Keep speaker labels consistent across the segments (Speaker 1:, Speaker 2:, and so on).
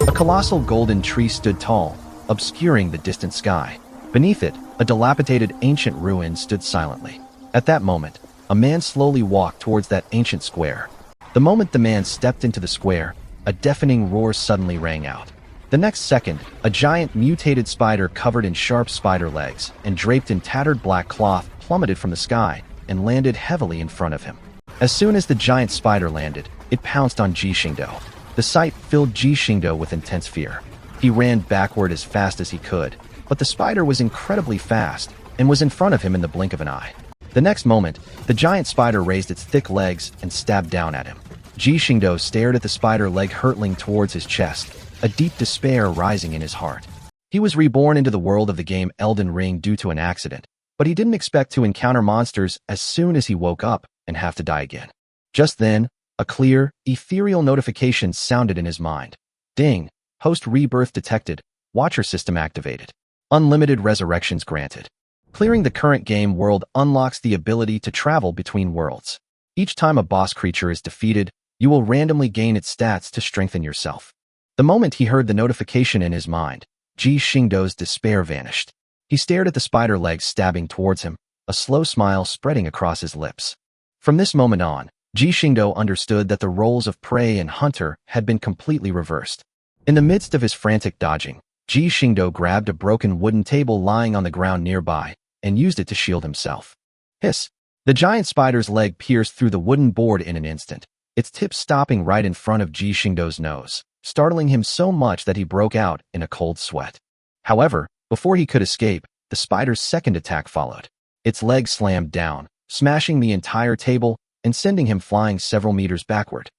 Speaker 1: A colossal golden tree stood tall, obscuring the distant sky. Beneath it, a dilapidated ancient ruin stood silently. At that moment, a man slowly walked towards that ancient square. The moment the man stepped into the square, a deafening roar suddenly rang out. The next second, a giant mutated spider covered in sharp spider legs and draped in tattered black cloth plummeted from the sky and landed heavily in front of him. As soon as the giant spider landed, it pounced on Ji Xingdou. The sight filled Ji Xingdou with intense fear. He ran backward as fast as he could, but the spider was incredibly fast and was in front of him in the blink of an eye. The next moment, the giant spider raised its thick legs and stabbed down at him. Ji Xingdou stared at the spider leg hurtling towards his chest, a deep despair rising in his heart. He was reborn into the world of the game Elden Ring due to an accident, but he didn't expect to encounter monsters as soon as he woke up and have to die again. Just then, a clear, ethereal notification sounded in his mind. Ding! Host rebirth detected. Watcher system activated. Unlimited resurrections granted. Clearing the current game world unlocks the ability to travel between worlds. Each time a boss creature is defeated, you will randomly gain its stats to strengthen yourself. The moment he heard the notification in his mind, Ji Xingdou's despair vanished. He stared at the spider legs stabbing towards him, a slow smile spreading across his lips. From this moment on, Ji Xingdou understood that the roles of prey and hunter had been completely reversed. In the midst of his frantic dodging, Ji Xingdou grabbed a broken wooden table lying on the ground nearby and used it to shield himself. Hiss! The giant spider's leg pierced through the wooden board in an instant, its tip stopping right in front of Ji Xingdou's nose, startling him so much that he broke out in a cold sweat. However, before he could escape, the spider's second attack followed. Its leg slammed down, smashing the entire table and sending him flying several meters backward.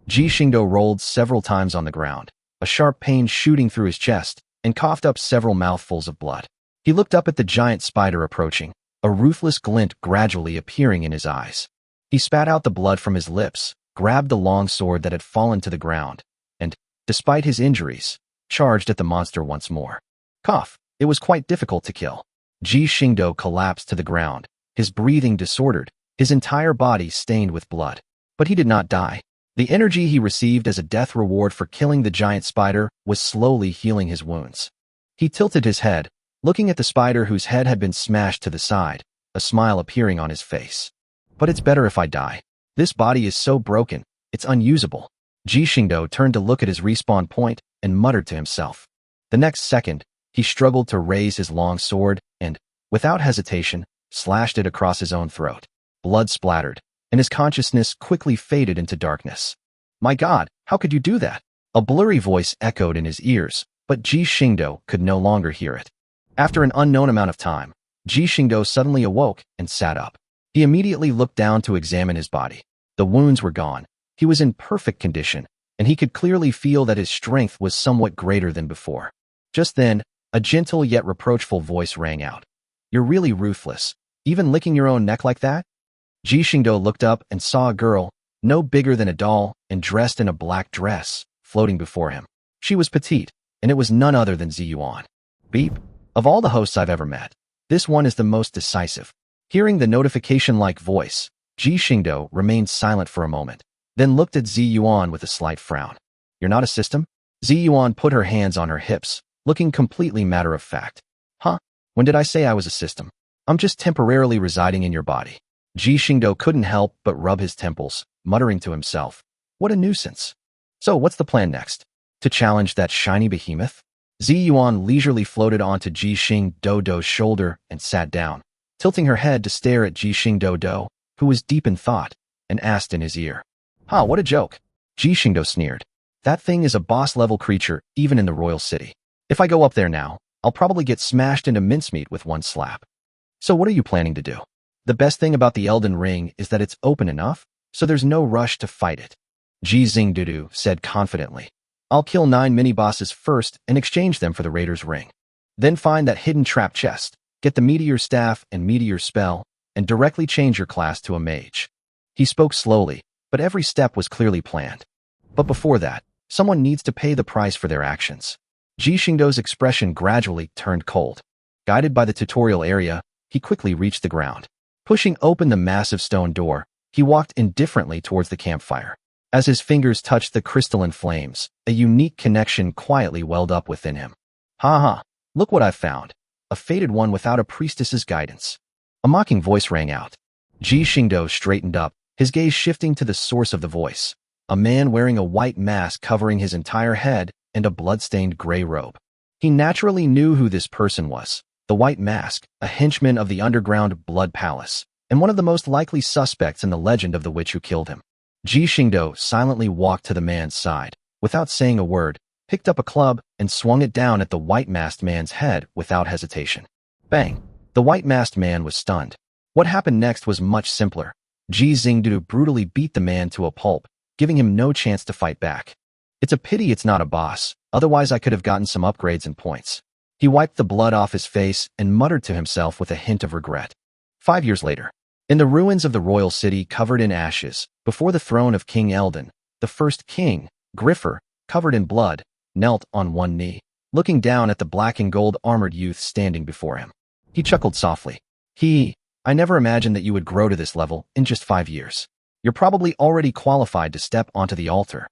Speaker 1: Ji Xingdou rolled several times on the ground, a sharp pain shooting through his chest, and coughed up several mouthfuls of blood. He looked up at the giant spider approaching, a ruthless glint gradually appearing in his eyes. He spat out the blood from his lips, grabbed the long sword that had fallen to the ground, and, despite his injuries, charged at the monster once more. Cough! It was quite difficult to kill. Ji Xingdou collapsed to the ground, his breathing disordered, his entire body stained with blood. But he did not die. The energy he received as a death reward for killing the giant spider was slowly healing his wounds. He tilted his head, looking at the spider whose head had been smashed to the side, a smile appearing on his face. But it's better if I die. This body is so broken, it's unusable. Ji Xingdou turned to look at his respawn point and muttered to himself. The next second, he struggled to raise his long sword and, without hesitation, slashed it across his own throat. Blood splattered, and his consciousness quickly faded into darkness. My God, how could you do that? A blurry voice echoed in his ears, but Ji Xingdou could no longer hear it. After an unknown amount of time, Ji Xingdou suddenly awoke and sat up. He immediately looked down to examine his body. The wounds were gone. He was in perfect condition, and he could clearly feel that his strength was somewhat greater than before. Just then, a gentle yet reproachful voice rang out. You're really ruthless, even licking your own neck like that? Ji Xingdou looked up and saw a girl, no bigger than a doll and dressed in a black dress, floating before him. She was petite, and it was none other than Zi Yuan. Beep. Of all the hosts I've ever met, this one is the most decisive. Hearing the notification-like voice, Ji Xingdou remained silent for a moment, then looked at Zi Yuan with a slight frown. You're not a system? Zi Yuan put her hands on her hips, looking completely matter-of-fact. Huh? When did I say I was a system? I'm just temporarily residing in your body. Ji Xingdou couldn't help but rub his temples, muttering to himself. What a nuisance. So what's the plan next? To challenge that shiny behemoth? Zi Yuan leisurely floated onto Ji Xingdou's shoulder and sat down, tilting her head to stare at Ji Xingdou, who was deep in thought, and asked in his ear. What a joke. Ji Xingdou sneered. That thing is a boss-level creature, even in the royal city. If I go up there now, I'll probably get smashed into mincemeat with one slap. So what are you planning to do? The best thing about the Elden Ring is that it's open enough, so there's no rush to fight it. Ji Xingdou said confidently. I'll kill 9 mini-bosses first and exchange them for the Raider's Ring. Then find that hidden trap chest, get the Meteor Staff and Meteor Spell, and directly change your class to a mage. He spoke slowly, but every step was clearly planned. But before that, someone needs to pay the price for their actions. Ji Xingdou's expression gradually turned cold. Guided by the tutorial area, he quickly reached the ground. Pushing open the massive stone door, he walked indifferently towards the campfire. As his fingers touched the crystalline flames, a unique connection quietly welled up within him. Ha ha, look what I've found. A fated one without a priestess's guidance. A mocking voice rang out. Ji Xingdou straightened up, his gaze shifting to the source of the voice. A man wearing a white mask covering his entire head and a blood-stained gray robe. He naturally knew who this person was. The White Mask, a henchman of the underground Blood Palace, and one of the most likely suspects in the legend of the witch who killed him. Ji Xingdou silently walked to the man's side, without saying a word, picked up a club and swung it down at the white-masked man's head without hesitation. Bang! The white-masked man was stunned. What happened next was much simpler. Ji Xingdou brutally beat the man to a pulp, giving him no chance to fight back. It's a pity it's not a boss, otherwise I could have gotten some upgrades and points. He wiped the blood off his face and muttered to himself with a hint of regret. 5 years later, in the ruins of the royal city covered in ashes, before the throne of King Eldon, the first king, Griffer, covered in blood, knelt on one knee, looking down at the black and gold armored youth standing before him. He chuckled softly. I never imagined that you would grow to this level in just 5 years. You're probably already qualified to step onto the altar.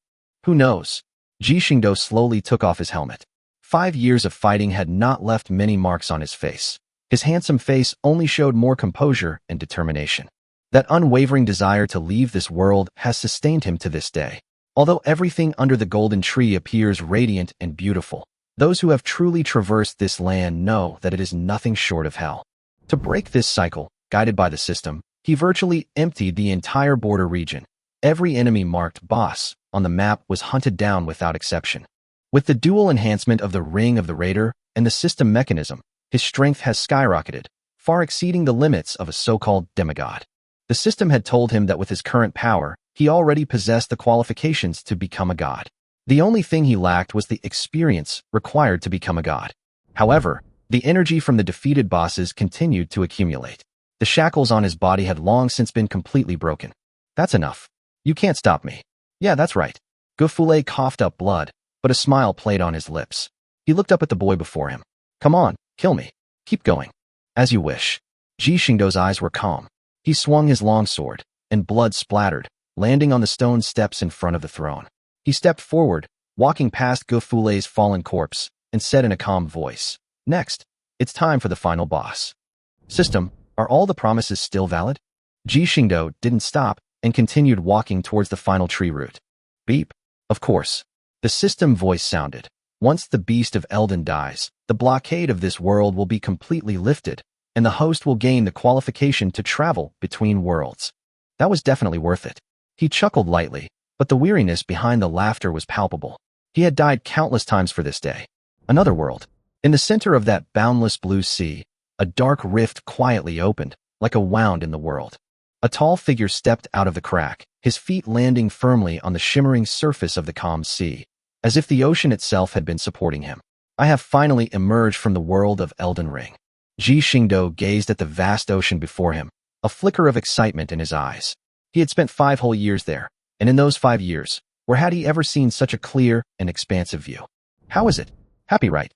Speaker 1: Who knows? Ji Xingdou slowly took off his helmet. 5 years of fighting had not left many marks on his face. His handsome face only showed more composure and determination. That unwavering desire to leave this world has sustained him to this day. Although everything under the golden tree appears radiant and beautiful, those who have truly traversed this land know that it is nothing short of hell. To break this cycle, guided by the system, he virtually emptied the entire border region. Every enemy marked boss on the map was hunted down without exception. With the dual enhancement of the Ring of the Raider and the system mechanism, his strength has skyrocketed, far exceeding the limits of a so-called demigod. The system had told him that with his current power, he already possessed the qualifications to become a god. The only thing he lacked was the experience required to become a god. However, the energy from the defeated bosses continued to accumulate. The shackles on his body had long since been completely broken. That's enough. You can't stop me. Yeah, that's right. Gufule coughed up blood, but a smile played on his lips. He looked up at the boy before him. Come on, kill me. Keep going. As you wish. Ji Xingdou's eyes were calm. He swung his long sword, and blood splattered, landing on the stone steps in front of the throne. He stepped forward, walking past Gufule's fallen corpse, and said in a calm voice, Next, it's time for the final boss. System, are all the promises still valid? Ji Xingdou didn't stop and continued walking towards the final tree root. Beep. Of course. The system voice sounded. Once the beast of Eldon dies, the blockade of this world will be completely lifted, and the host will gain the qualification to travel between worlds. That was definitely worth it. He chuckled lightly, but the weariness behind the laughter was palpable. He had died countless times for this day. Another world. In the center of that boundless blue sea, a dark rift quietly opened, like a wound in the world. A tall figure stepped out of the crack, his feet landing firmly on the shimmering surface of the calm sea, as if the ocean itself had been supporting him. I have finally emerged from the world of Elden Ring. Ji Xingdou gazed at the vast ocean before him, a flicker of excitement in his eyes. He had spent 5 whole years there, and in those 5 years, where had he ever seen such a clear and expansive view? How is it? Happy, right?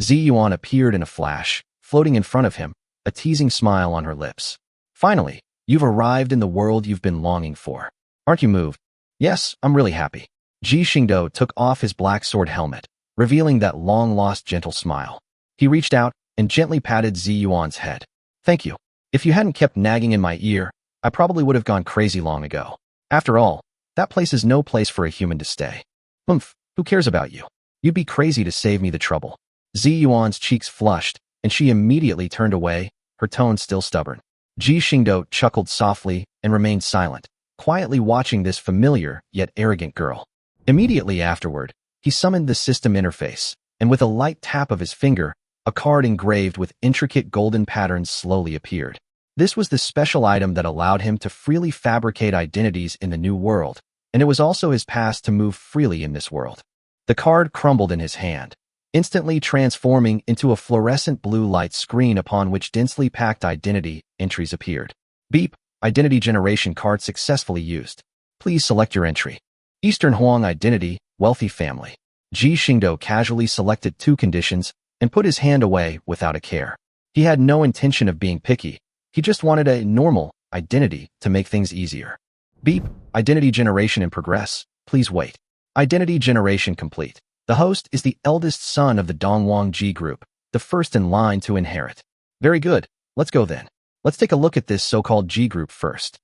Speaker 1: Ziyuan appeared in a flash, floating in front of him, a teasing smile on her lips. Finally, you've arrived in the world you've been longing for. Aren't you moved? Yes, I'm really happy. Ji Xingdou took off his black sword helmet, revealing that long-lost gentle smile. He reached out and gently patted Ziyuan's head. Thank you. If you hadn't kept nagging in my ear, I probably would have gone crazy long ago. After all, that place is no place for a human to stay. Who cares about you? You'd be crazy to save me the trouble. Ziyuan's cheeks flushed, and she immediately turned away, her tone still stubborn. Ji Xingdou chuckled softly and remained silent, quietly watching this familiar yet arrogant girl. Immediately afterward, he summoned the system interface, and with a light tap of his finger, a card engraved with intricate golden patterns slowly appeared. This was the special item that allowed him to freely fabricate identities in the new world, and it was also his pass to move freely in this world. The card crumbled in his hand, instantly transforming into a fluorescent blue light screen upon which densely packed identity entries appeared. Beep, identity generation card successfully used. Please select your entry. Eastern Huang identity, wealthy family. Ji Xingdou casually selected 2 conditions and put his hand away without a care. He had no intention of being picky. He just wanted a normal identity to make things easier. Beep, identity generation in progress. Please wait. Identity generation complete. The host is the eldest son of the Dongwang Ji group, the first in line to inherit. Very good. Let's go then. Let's take a look at this so-called Ji group first.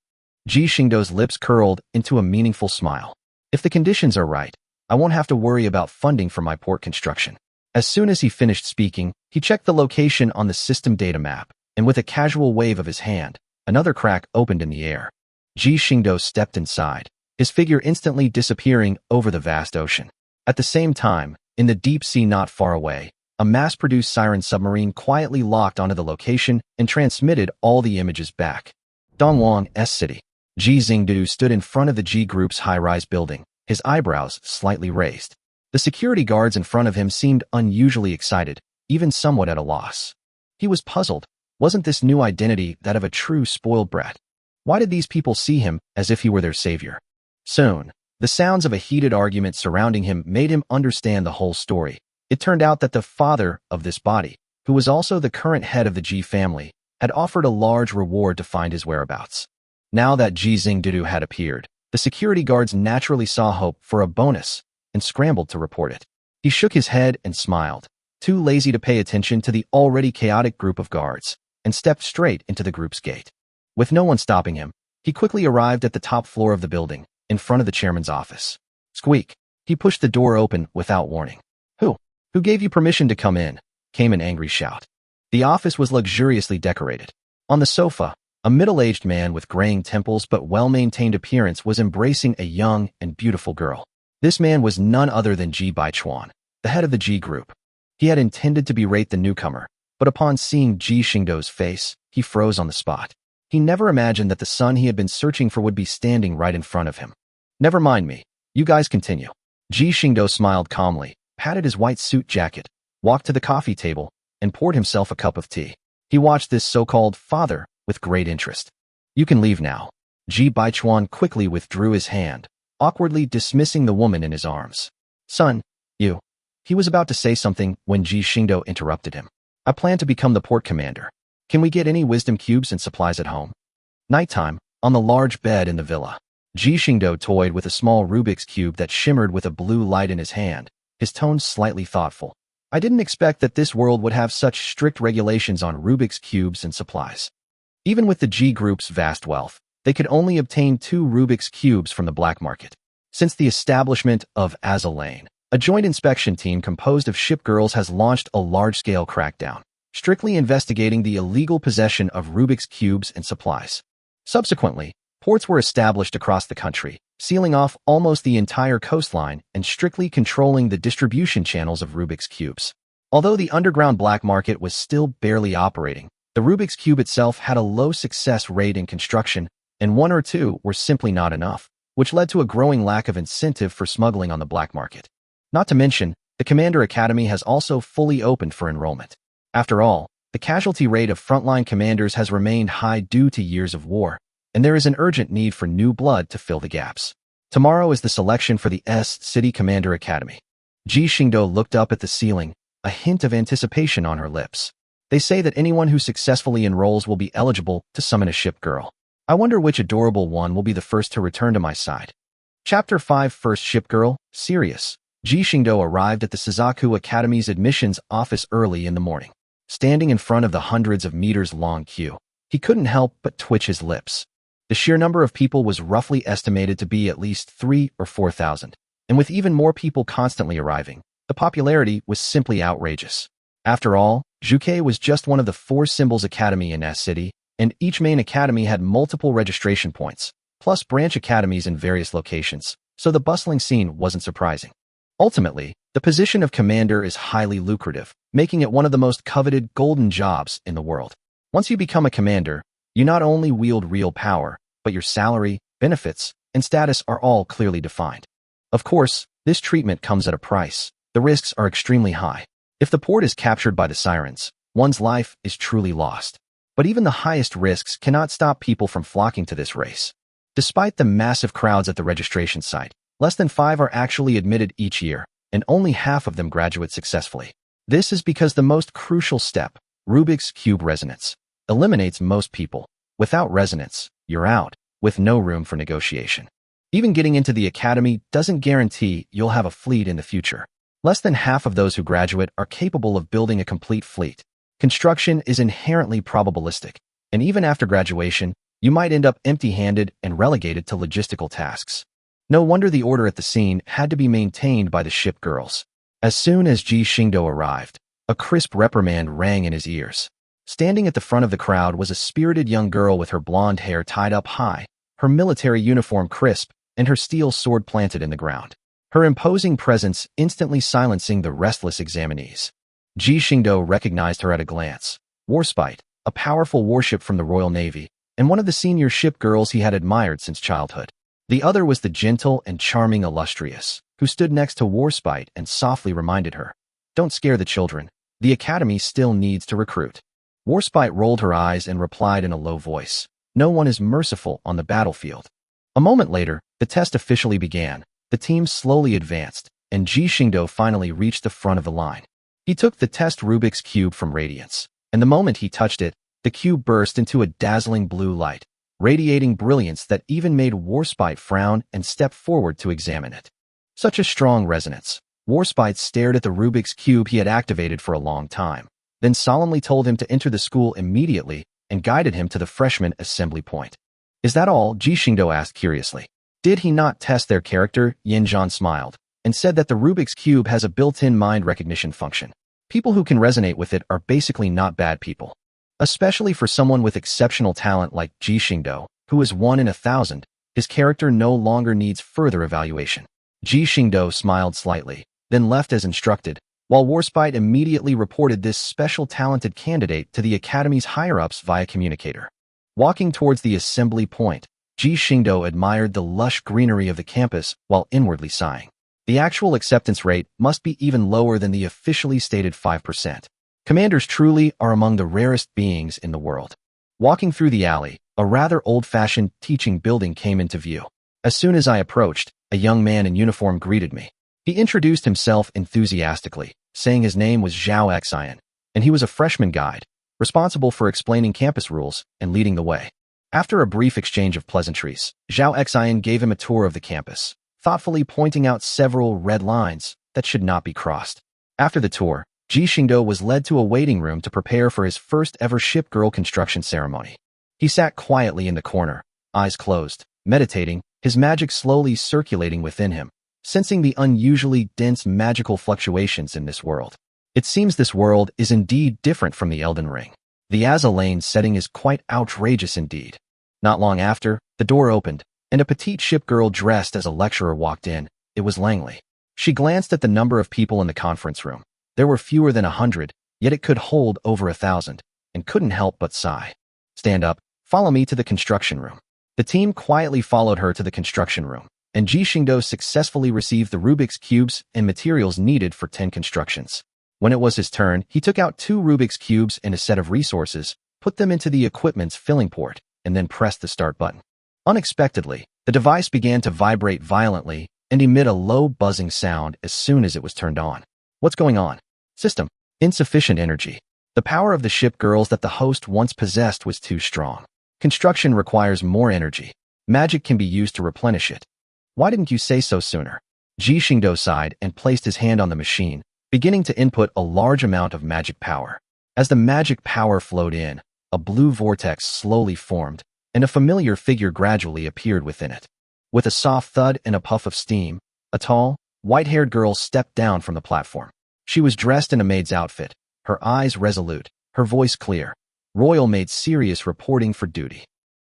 Speaker 1: Ji Xingdou's lips curled into a meaningful smile. If the conditions are right, I won't have to worry about funding for my port construction. As soon as he finished speaking, he checked the location on the system data map, and with a casual wave of his hand, another crack opened in the air. Ji Xingdou stepped inside, his figure instantly disappearing over the vast ocean. At the same time, in the deep sea not far away, a mass-produced siren submarine quietly locked onto the location and transmitted all the images back. Dongwang's city. Ji Xingdou stood in front of the Ji Group's high-rise building, his eyebrows slightly raised. The security guards in front of him seemed unusually excited, even somewhat at a loss. He was puzzled. Wasn't this new identity that of a true spoiled brat? Why did these people see him as if he were their savior? Soon, the sounds of a heated argument surrounding him made him understand the whole story. It turned out that the father of this body, who was also the current head of the Ji family, had offered a large reward to find his whereabouts. Now that Ji Xingdou had appeared, the security guards naturally saw hope for a bonus and scrambled to report it. He shook his head and smiled, too lazy to pay attention to the already chaotic group of guards, and stepped straight into the group's gate. With no one stopping him, he quickly arrived at the top floor of the building, in front of the chairman's office. Squeak! He pushed the door open without warning. Who gave you permission to come in? Came an angry shout. The office was luxuriously decorated. On the sofa, a middle-aged man with graying temples but well-maintained appearance was embracing a young and beautiful girl. This man was none other than Ji Baichuan, the head of the Ji group. He had intended to berate the newcomer, but upon seeing Ji Xingdou's face, he froze on the spot. He never imagined that the son he had been searching for would be standing right in front of him. Never mind me. You guys continue. Ji Xingdou smiled calmly, patted his white suit jacket, walked to the coffee table, and poured himself a cup of tea. He watched this so-called father with great interest. You can leave now. Ji Baichuan quickly withdrew his hand, awkwardly dismissing the woman in his arms. Son, you. He was about to say something when Ji Xingdou interrupted him. I plan to become the port commander. Can we get any wisdom cubes and supplies at home? Nighttime, on the large bed in the villa, Ji Xingdou toyed with a small Rubik's cube that shimmered with a blue light in his hand, his tone slightly thoughtful. I didn't expect that this world would have such strict regulations on Rubik's cubes and supplies. Even with the Ji Group's vast wealth, they could only obtain 2 Rubik's cubes from the black market. Since the establishment of Azalane, a joint inspection team composed of Shipgirls has launched a large-scale crackdown, strictly investigating the illegal possession of Rubik's cubes and supplies. Subsequently, ports were established across the country, sealing off almost the entire coastline and strictly controlling the distribution channels of Rubik's cubes. Although the underground black market was still barely operating, the Rubik's cube itself had a low success rate in construction, and 1 or 2 were simply not enough, which led to a growing lack of incentive for smuggling on the black market. Not to mention, the Commander Academy has also fully opened for enrollment. After all, the casualty rate of frontline commanders has remained high due to years of war, and there is an urgent need for new blood to fill the gaps. Tomorrow is the selection for the City Commander Academy. Ji Xingdou looked up at the ceiling, a hint of anticipation on her lips. They say that anyone who successfully enrolls will be eligible to summon a Shipgirl. I wonder which adorable one will be the first to return to my side. Chapter 5 First Shipgirl, Serious. Ji Xingdou arrived at the Suzaku Academy's admissions office early in the morning. Standing in front of the hundreds of meters-long queue, he couldn't help but twitch his lips. The sheer number of people was roughly estimated to be at least 3,000 or 4,000, and with even more people constantly arriving, the popularity was simply outrageous. After all, Zhuke was just one of the 4 symbols academy in S City, and each main academy had multiple registration points, plus branch academies in various locations, so the bustling scene wasn't surprising. Ultimately, the position of commander is highly lucrative, making it one of the most coveted golden jobs in the world. Once you become a commander, you not only wield real power, but your salary, benefits, and status are all clearly defined. Of course, this treatment comes at a price. The risks are extremely high. If the port is captured by the sirens, one's life is truly lost. But even the highest risks cannot stop people from flocking to this race. Despite the massive crowds at the registration site, less than 5 are actually admitted each year, and only half of them graduate successfully. This is because the most crucial step, Rubik's Cube resonance, eliminates most people. Without resonance, you're out, with no room for negotiation. Even getting into the academy doesn't guarantee you'll have a fleet in the future. Less than half of those who graduate are capable of building a complete fleet. Construction is inherently probabilistic, and even after graduation, you might end up empty-handed and relegated to logistical tasks. No wonder the order at the scene had to be maintained by the ship girls. As soon as Ji Xingdou arrived, a crisp reprimand rang in his ears. Standing at the front of the crowd was a spirited young girl with her blonde hair tied up high, her military uniform crisp, and her steel sword planted in the ground. Her imposing presence instantly silencing the restless examinees. Ji Xingdou recognized her at a glance. Warspite, a powerful warship from the Royal Navy, and one of the senior ship girls he had admired since childhood. The other was the gentle and charming Illustrious, who stood next to Warspite and softly reminded her, "Don't scare the children. The academy still needs to recruit." Warspite rolled her eyes and replied in a low voice, "No one is merciful on the battlefield." A moment later, the test officially began. The team slowly advanced, and Ji Xingdou finally reached the front of the line. He took the test Rubik's Cube from Radiance, and the moment he touched it, the cube burst into a dazzling blue light, radiating brilliance that even made Warspite frown and step forward to examine it. Such a strong resonance. Warspite stared at the Rubik's Cube he had activated for a long time, then solemnly told him to enter the school immediately and guided him to the freshman assembly point. "Is that all?" Ji Xingdou asked curiously. "Did he not test their character?" Yin Zhan smiled and said that the Rubik's Cube has a built-in mind recognition function. People who can resonate with it are basically not bad people. Especially for someone with exceptional talent like Ji Xingdou, who is 1 in 1,000, his character no longer needs further evaluation. Ji Xingdou smiled slightly, then left as instructed, while Warspite immediately reported this special talented candidate to the academy's higher-ups via communicator. Walking towards the assembly point, Ji Xingdou admired the lush greenery of the campus while inwardly sighing. The actual acceptance rate must be even lower than the officially stated 5%. Commanders truly are among the rarest beings in the world. Walking through the alley, a rather old-fashioned teaching building came into view. As soon as I approached, a young man in uniform greeted me. He introduced himself enthusiastically, saying his name was Zhao Xian, and he was a freshman guide, responsible for explaining campus rules and leading the way. After a brief exchange of pleasantries, Zhao Xian gave him a tour of the campus, thoughtfully pointing out several red lines that should not be crossed. After the tour, Ji Xingdou was led to a waiting room to prepare for his first-ever Shipgirl construction ceremony. He sat quietly in the corner, eyes closed, meditating, his magic slowly circulating within him, sensing the unusually dense magical fluctuations in this world. It seems this world is indeed different from the Elden Ring. The Azalane's setting is quite outrageous indeed. Not long after, the door opened, and a petite shipgirl dressed as a lecturer walked in. It was Langley. She glanced at the number of people in the conference room. There were fewer than 100, yet it could hold over 1,000, and couldn't help but sigh. "Stand up, follow me to the construction room." The team quietly followed her to the construction room, and Ji Xingdou successfully received the Rubik's Cubes and materials needed for 10 constructions. When it was his turn, he took out 2 Rubik's Cubes and a set of resources, put them into the equipment's filling port, and then pressed the start button. Unexpectedly, the device began to vibrate violently and emit a low buzzing sound as soon as it was turned on. "What's going on?" "System. Insufficient energy. The power of the ship girls that the host once possessed was too strong. Construction requires more energy. Magic can be used to replenish it." "Why didn't you say so sooner?" Ji Xingdou sighed and placed his hand on the machine, beginning to input a large amount of magic power. As the magic power flowed in, a blue vortex slowly formed, and a familiar figure gradually appeared within it. With a soft thud and a puff of steam, a tall, white-haired girl stepped down from the platform. She was dressed in a maid's outfit, her eyes resolute, her voice clear. Royal Maid Sirius reporting for duty.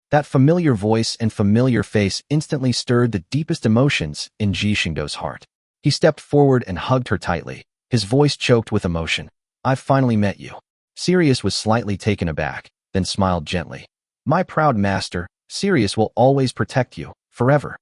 Speaker 1: That familiar voice and familiar face instantly stirred the deepest emotions in Ji Xingdou's heart. He stepped forward and hugged her tightly, his voice choked with emotion. "I've finally met you." Sirius was slightly taken aback, then smiled gently. "My proud master, Sirius will always protect you, forever."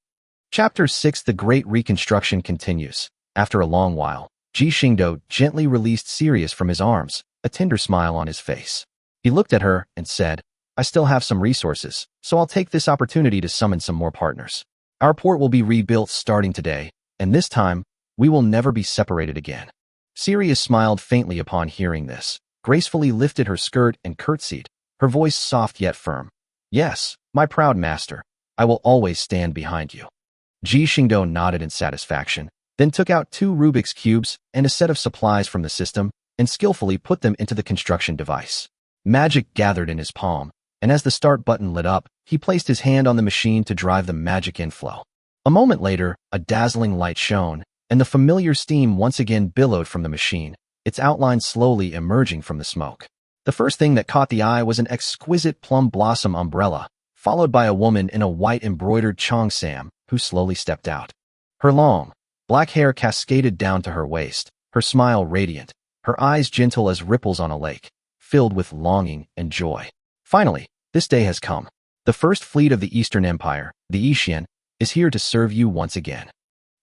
Speaker 1: Chapter 6: The Great Reconstruction continues. After a long while, Ji Xingdou gently released Sirius from his arms, a tender smile on his face. He looked at her and said, "I still have some resources, so I'll take this opportunity to summon some more partners. Our port will be rebuilt starting today, and this time, we will never be separated again." Sirius smiled faintly upon hearing this, gracefully lifted her skirt and curtsied, her voice soft yet firm. "Yes, my proud master, I will always stand behind you." Ji Xingdou nodded in satisfaction, then took out 2 Rubik's cubes and a set of supplies from the system and skillfully put them into the construction device. Magic gathered in his palm, and as the start button lit up, he placed his hand on the machine to drive the magic inflow. A moment later, a dazzling light shone, and the familiar steam once again billowed from the machine, its outline slowly emerging from the smoke. The first thing that caught the eye was an exquisite plum blossom umbrella, followed by a woman in a white embroidered cheongsam who slowly stepped out. Her long, black hair cascaded down to her waist, her smile radiant, her eyes gentle as ripples on a lake, filled with longing and joy. Finally, this day has come. The first fleet of the Eastern Empire, the Yixian, is here to serve you once again.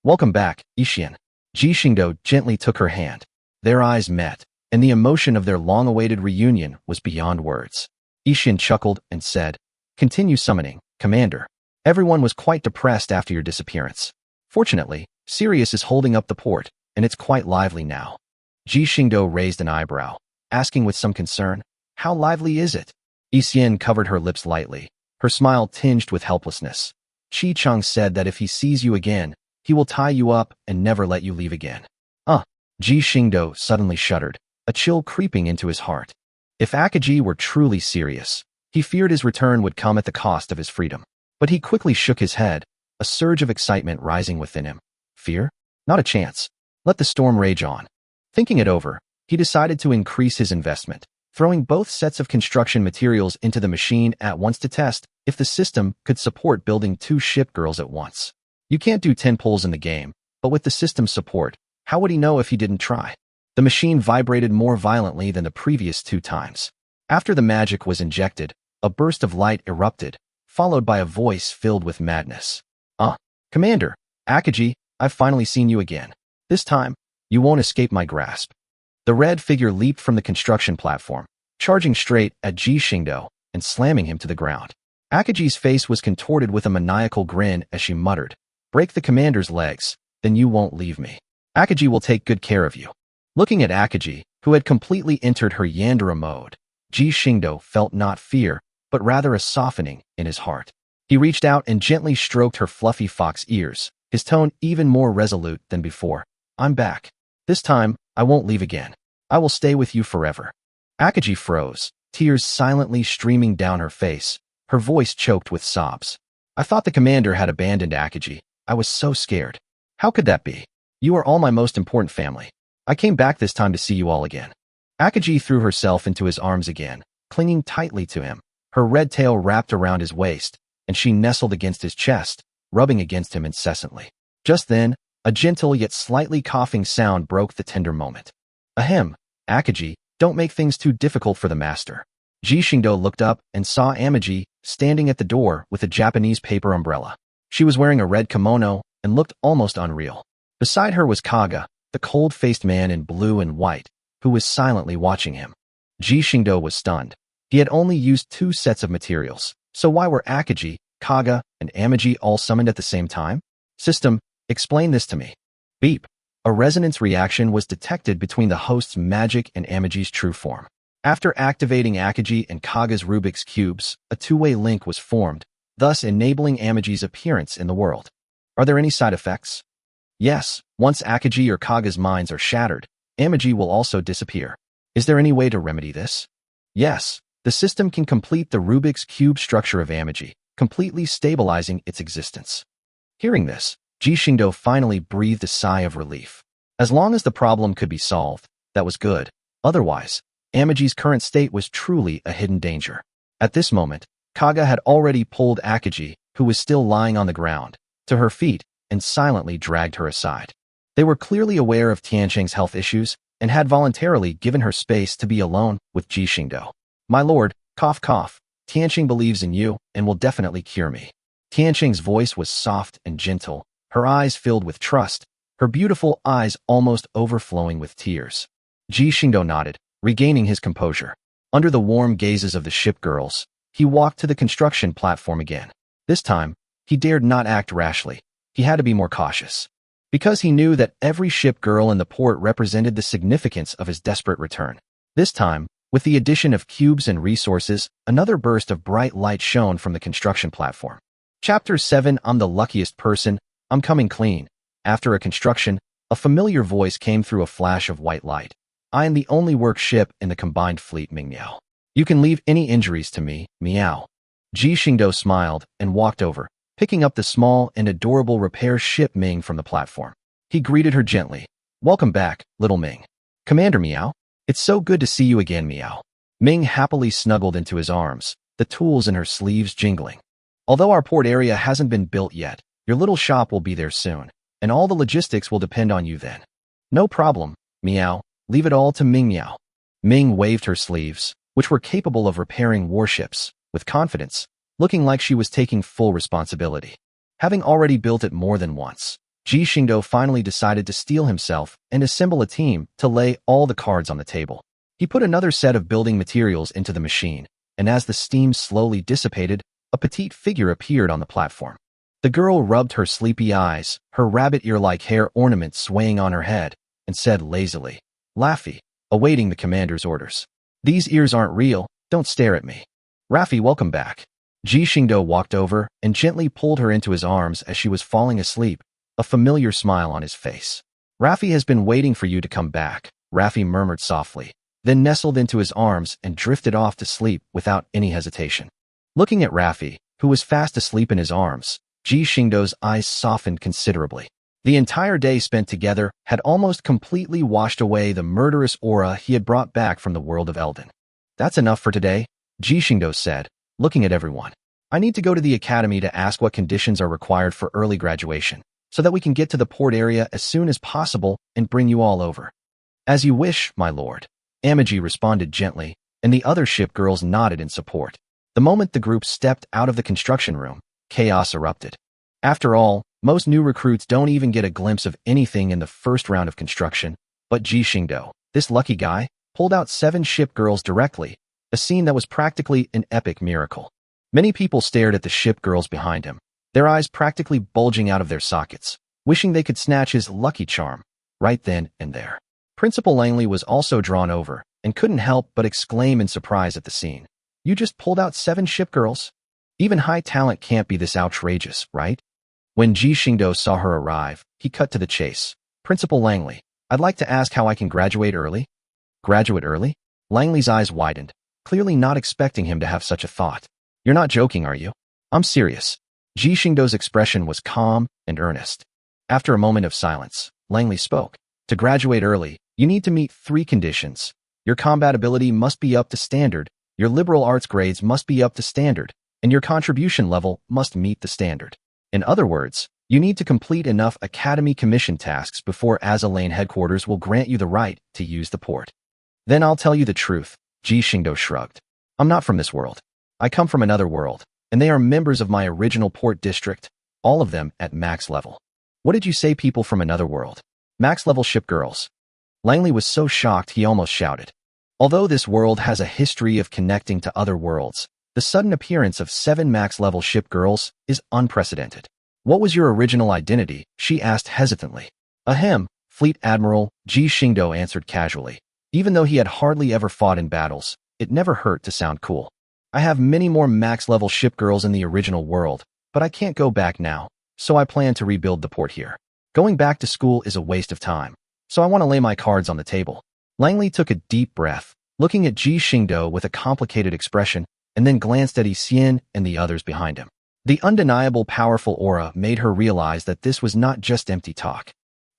Speaker 1: Welcome back, Yixian. Ji Xingdou gently took her hand. Their eyes met, and the emotion of their long-awaited reunion was beyond words. Yixian chuckled and said, "Continue summoning, Commander. Everyone was quite depressed after your disappearance. Fortunately, Sirius is holding up the port, and it's quite lively now." Ji Xingdou raised an eyebrow, asking with some concern, "How lively is it?" Yixian covered her lips lightly, her smile tinged with helplessness. Qi Cheng said that if he sees you again, he will tie you up and never let you leave again. Ji Xingdou suddenly shuddered, a chill creeping into his heart. If Akaji were truly serious, he feared his return would come at the cost of his freedom. But he quickly shook his head, a surge of excitement rising within him. Fear? Not a chance. Let the storm rage on. Thinking it over, he decided to increase his investment, throwing both sets of construction materials into the machine at once to test if the system could support building 2 Shipgirls at once. You can't do 10 pulls in the game, but with the system's support, how would he know if he didn't try? The machine vibrated more violently than the previous 2 times. After the magic was injected, a burst of light erupted, followed by a voice filled with madness. Commander, Akaji, I've finally seen you again. This time, you won't escape my grasp." The red figure leaped from the construction platform, charging straight at Ji Xingdou and slamming him to the ground. Akaji's face was contorted with a maniacal grin as she muttered, "Break the commander's legs, then you won't leave me. Akaji will take good care of you." Looking at Akaji, who had completely entered her Yandere mode, Ji Xingdou felt not fear, but rather a softening in his heart. He reached out and gently stroked her fluffy fox ears, his tone even more resolute than before. "I'm back. This time, I won't leave again. I will stay with you forever." Akaji froze, tears silently streaming down her face, her voice choked with sobs. "I thought the commander had abandoned Akaji. I was so scared. How could that be? You are all my most important family. I came back this time to see you all again." Akaji threw herself into his arms again, clinging tightly to him, her red tail wrapped around his waist, and she nestled against his chest, rubbing against him incessantly. Just then, a gentle yet slightly coughing sound broke the tender moment. "Ahem, Akaji, don't make things too difficult for the master." Ji Xingdou looked up and saw Amaji standing at the door with a Japanese paper umbrella. She was wearing a red kimono and looked almost unreal. Beside her was Kaga, the cold-faced man in blue and white, who was silently watching him. Ji Xingdou was stunned. He had only used 2 sets of materials, so why were Akaji, Kaga, and Amaji all summoned at the same time? "System, explain this to me." Beep. A resonance reaction was detected between the host's magic and Amaji's true form. After activating Akaji and Kaga's Rubik's cubes, a 2-way link was formed, thus enabling Amaji's appearance in the world. Are there any side effects? Yes, once Akaji or Kaga's minds are shattered, Amaji will also disappear. Is there any way to remedy this? Yes, the system can complete the Rubik's cube structure of Amaji, completely stabilizing its existence. Hearing this, Ji Xingdou finally breathed a sigh of relief. As long as the problem could be solved, that was good. Otherwise, Amaji's current state was truly a hidden danger. At this moment, Kaga had already pulled Akaji, who was still lying on the ground, to her feet and silently dragged her aside. They were clearly aware of Tiancheng's health issues and had voluntarily given her space to be alone with Ji Xingdou. "My lord, cough cough, Tiancheng believes in you and will definitely cure me." Tiancheng's voice was soft and gentle, her eyes filled with trust, her beautiful eyes almost overflowing with tears. Ji Xingdou nodded, regaining his composure. Under the warm gazes of the Shipgirls, he walked to the construction platform again. This time, he dared not act rashly. He had to be more cautious. Because he knew that every Shipgirl in the port represented the significance of his desperate return. This time, with the addition of cubes and resources, another burst of bright light shone from the construction platform. Chapter 7. I'm the luckiest person. I'm coming clean. After a construction, a familiar voice came through a flash of white light. I am the only work ship in the combined fleet, Mingmiao. You can leave any injuries to me, meow. Ji Xingdou smiled and walked over, picking up the small and adorable repair ship Ming from the platform. He greeted her gently. Welcome back, little Ming. Commander Meow. It's so good to see you again, Meow. Ming happily snuggled into his arms, the tools in her sleeves jingling. Although our port area hasn't been built yet, your little shop will be there soon, and all the logistics will depend on you then. No problem, Meow. Leave it all to Ming Meow. Ming waved her sleeves, which were capable of repairing warships, with confidence, looking like she was taking full responsibility. Having already built it more than once, Ji Xingdou finally decided to steel himself and assemble a team to lay all the cards on the table. He put another set of building materials into the machine, and as the steam slowly dissipated, a petite figure appeared on the platform. The girl rubbed her sleepy eyes, her rabbit ear-like hair ornament swaying on her head, and said lazily, Laffy, awaiting the commander's orders. These ears aren't real, don't stare at me. Raffi, welcome back. Ji Xingdou walked over and gently pulled her into his arms as she was falling asleep, a familiar smile on his face. Raffi has been waiting for you to come back, Raffi murmured softly, then nestled into his arms and drifted off to sleep without any hesitation. Looking at Raffi, who was fast asleep in his arms, Ji Xingdou's eyes softened considerably. The entire day spent together had almost completely washed away the murderous aura he had brought back from the world of Elden. That's enough for today, Ji Xingdou said, looking at everyone. I need to go to the academy to ask what conditions are required for early graduation, so that we can get to the port area as soon as possible and bring you all over. As you wish, my lord. Amagi responded gently, and the other ship girls nodded in support. The moment the group stepped out of the construction room, chaos erupted. After all, most new recruits don't even get a glimpse of anything in the first round of construction, but Ji Xingdou, this lucky guy, pulled out 7 ship girls directly, a scene that was practically an epic miracle. Many people stared at the ship girls behind him, their eyes practically bulging out of their sockets, wishing they could snatch his lucky charm, right then and there. Principal Langley was also drawn over, and couldn't help but exclaim in surprise at the scene. You just pulled out 7 ship girls? Even high talent can't be this outrageous, right? When Ji Xingdou saw her arrive, he cut to the chase. Principal Langley, I'd like to ask how I can graduate early? Graduate early? Langley's eyes widened, clearly not expecting him to have such a thought. You're not joking, are you? I'm serious. Ji Xingdou's expression was calm and earnest. After a moment of silence, Langley spoke. To graduate early, you need to meet 3 conditions. Your combat ability must be up to standard, your liberal arts grades must be up to standard, and your contribution level must meet the standard. In other words, you need to complete enough Academy Commission tasks before Azalane headquarters will grant you the right to use the port. Then I'll tell you the truth, Ji Xingdou shrugged. I'm not from this world. I come from another world, and they are members of my original port district, all of them at max level. What did you say, people from another world? Max level ship girls. Langley was so shocked he almost shouted. Although this world has a history of connecting to other worlds, the sudden appearance of 7 max-level ship girls is unprecedented. What was your original identity? She asked hesitantly. Ahem, Fleet Admiral, Ji Xingdou answered casually. Even though he had hardly ever fought in battles, it never hurt to sound cool. I have many more max-level ship girls in the original world, but I can't go back now, so I plan to rebuild the port here. Going back to school is a waste of time, so I want to lay my cards on the table. Langley took a deep breath, looking at Ji Xingdou with a complicated expression, and then glanced at Xian and the others behind him. The undeniable powerful aura made her realize that this was not just empty talk.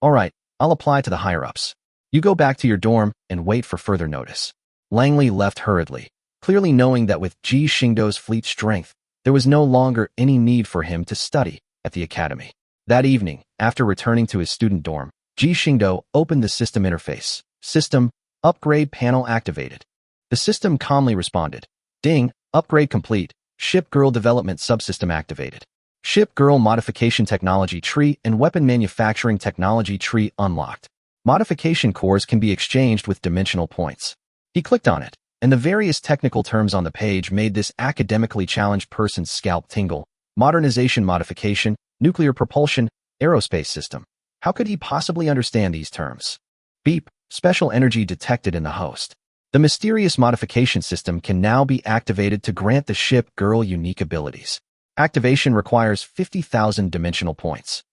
Speaker 1: All right, I'll apply to the higher-ups. You go back to your dorm and wait for further notice. Langley left hurriedly, clearly knowing that with Ji Xingdou's fleet strength, there was no longer any need for him to study at the academy. That evening, after returning to his student dorm, Ji Xingdou opened the system interface. System, upgrade panel activated. The system calmly responded. Ding, upgrade complete. Shipgirl development subsystem activated. Shipgirl modification technology tree and weapon manufacturing technology tree unlocked. Modification cores can be exchanged with dimensional points. He clicked on it, and the various technical terms on the page made this academically challenged person's scalp tingle. Modernization modification, nuclear propulsion, aerospace system. How could he possibly understand these terms? Beep, special energy detected in the host. The mysterious modification system can now be activated to grant the ship girl unique abilities. Activation requires 50,000 dimensional points.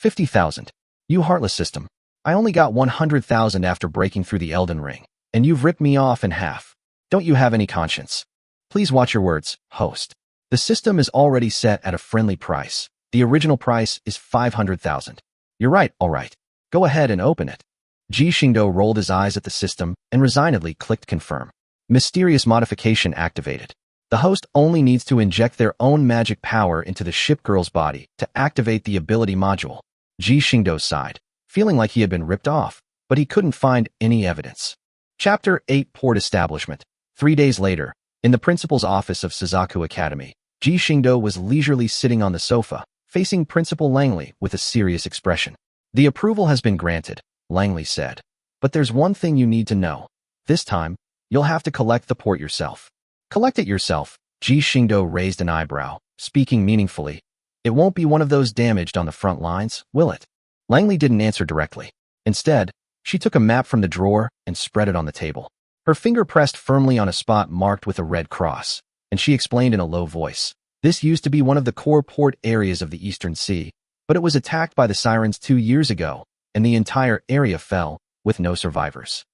Speaker 1: 50,000. You heartless system. I only got 100,000 after breaking through the Elden Ring, and you've ripped me off in half. Don't you have any conscience? Please watch your words, host. The system is already set at a friendly price. The original price is 500,000. You're right, all right. Go ahead and open it. Ji Xingdou rolled his eyes at the system and resignedly clicked confirm. Mysterious modification activated. The host only needs to inject their own magic power into the Shipgirl's body to activate the ability module. Ji Xingdou sighed, feeling like he had been ripped off, but he couldn't find any evidence. Chapter 8 Port Establishment. 3 days later, in the principal's office of Suzaku Academy, Ji Xingdou was leisurely sitting on the sofa, facing Principal Langley with a serious expression. The approval has been granted, Langley said. But there's one thing you need to know. This time, you'll have to collect the port yourself. Collect it yourself, Ji Xingdou raised an eyebrow, speaking meaningfully. It won't be one of those damaged on the front lines, will it? Langley didn't answer directly. Instead, she took a map from the drawer and spread it on the table. Her finger pressed firmly on a spot marked with a red cross, and she explained in a low voice. This used to be one of the core port areas of the Eastern Sea, but it was attacked by the Sirens 2 years ago, and the entire area fell, with no survivors.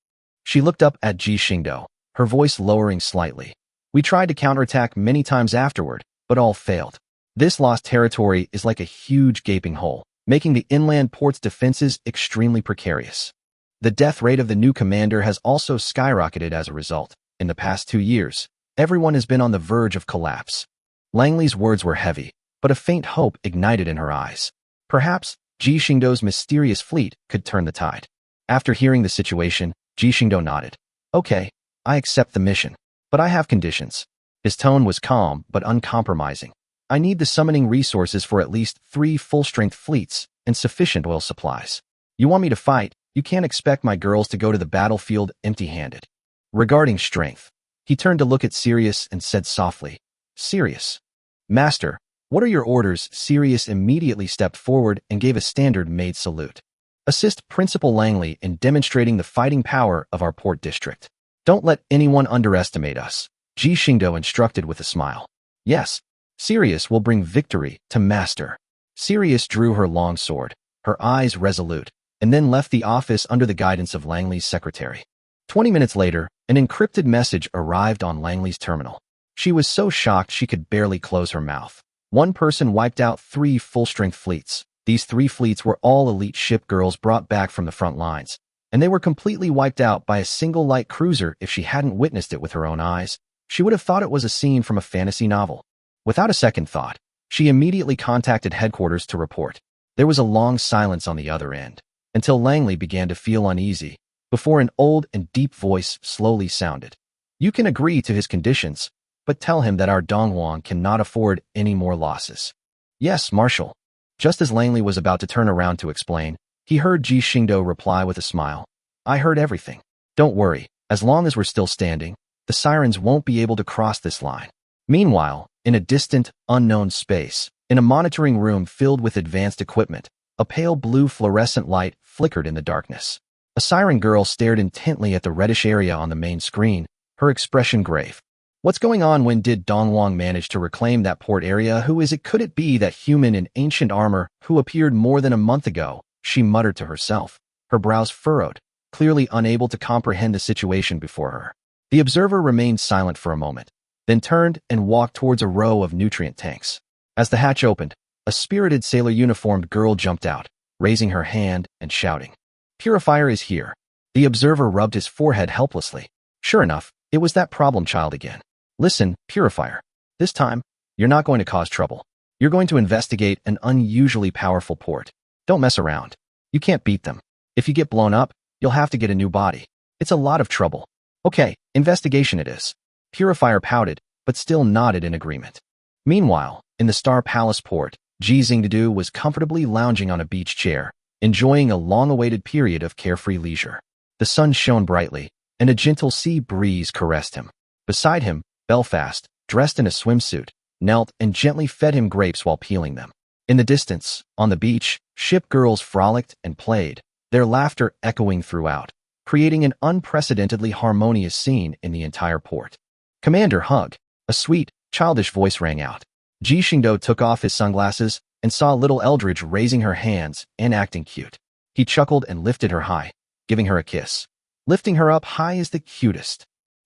Speaker 1: She looked up at Ji Xingdou, her voice lowering slightly. We tried to counterattack many times afterward, but all failed. This lost territory is like a huge gaping hole, making the inland port's defenses extremely precarious. The death rate of the new commander has also skyrocketed as a result. In the past 2 years, everyone has been on the verge of collapse. Langley's words were heavy, but a faint hope ignited in her eyes. Perhaps Ji Xingdou's mysterious fleet could turn the tide. After hearing the situation, Ji Xingdou nodded. Okay, I accept the mission, but I have conditions. His tone was calm but uncompromising. I need the summoning resources for at least 3 full-strength fleets and sufficient oil supplies. You want me to fight? You can't expect my girls to go to the battlefield empty-handed. Regarding strength, he turned to look at Sirius and said softly, Sirius. Master, what are your orders? Sirius immediately stepped forward and gave a standard-made salute. Assist Principal Langley in demonstrating the fighting power of our port district. Don't let anyone underestimate us, Ji Xingdou instructed with a smile. Yes, Sirius will bring victory to Master. Sirius drew her long sword, her eyes resolute, and then left the office under the guidance of Langley's secretary. 20 minutes later, an encrypted message arrived on Langley's terminal. She was so shocked she could barely close her mouth. One person wiped out 3 full-strength fleets. These 3 fleets were all elite ship girls brought back from the front lines, and they were completely wiped out by a single light cruiser. If she hadn't witnessed it with her own eyes, she would have thought it was a scene from a fantasy novel. Without a second thought, she immediately contacted headquarters to report. There was a long silence on the other end, until Langley began to feel uneasy, before an old and deep voice slowly sounded. You can agree to his conditions, but tell him that our Donghuang cannot afford any more losses. Yes, Marshal. Just as Langley was about to turn around to explain, he heard Ji Xingdou reply with a smile. I heard everything. Don't worry, as long as we're still standing, the Sirens won't be able to cross this line. Meanwhile, in a distant, unknown space, in a monitoring room filled with advanced equipment, a pale blue fluorescent light flickered in the darkness. A siren girl stared intently at the reddish area on the main screen, her expression grave. What's going on? When did Donghuang manage to reclaim that port area? Who is it? Could it be that human in ancient armor who appeared more than a month ago? She muttered to herself, her brows furrowed, clearly unable to comprehend the situation before her. The observer remained silent for a moment, then turned and walked towards a row of nutrient tanks. As the hatch opened, a spirited sailor-uniformed girl jumped out, raising her hand and shouting, Purifier is here. The observer rubbed his forehead helplessly. Sure enough, it was that problem child again. Listen, Purifier. This time, you're not going to cause trouble. You're going to investigate an unusually powerful port. Don't mess around. You can't beat them. If you get blown up, you'll have to get a new body. It's a lot of trouble. Okay, investigation it is. Purifier pouted, but still nodded in agreement. Meanwhile, in the Star Palace port, Ji Xingdou was comfortably lounging on a beach chair, enjoying a long-awaited period of carefree leisure. The sun shone brightly, and a gentle sea breeze caressed him. Beside him, Belfast, dressed in a swimsuit, knelt and gently fed him grapes while peeling them. In the distance, on the beach, ship girls frolicked and played, their laughter echoing throughout, creating an unprecedentedly harmonious scene in the entire port. Commander Hug, a sweet, childish voice rang out. Ji Xingdou took off his sunglasses, and saw little Eldridge raising her hands and acting cute. He chuckled and lifted her high, giving her a kiss. Lifting her up high is the cutest.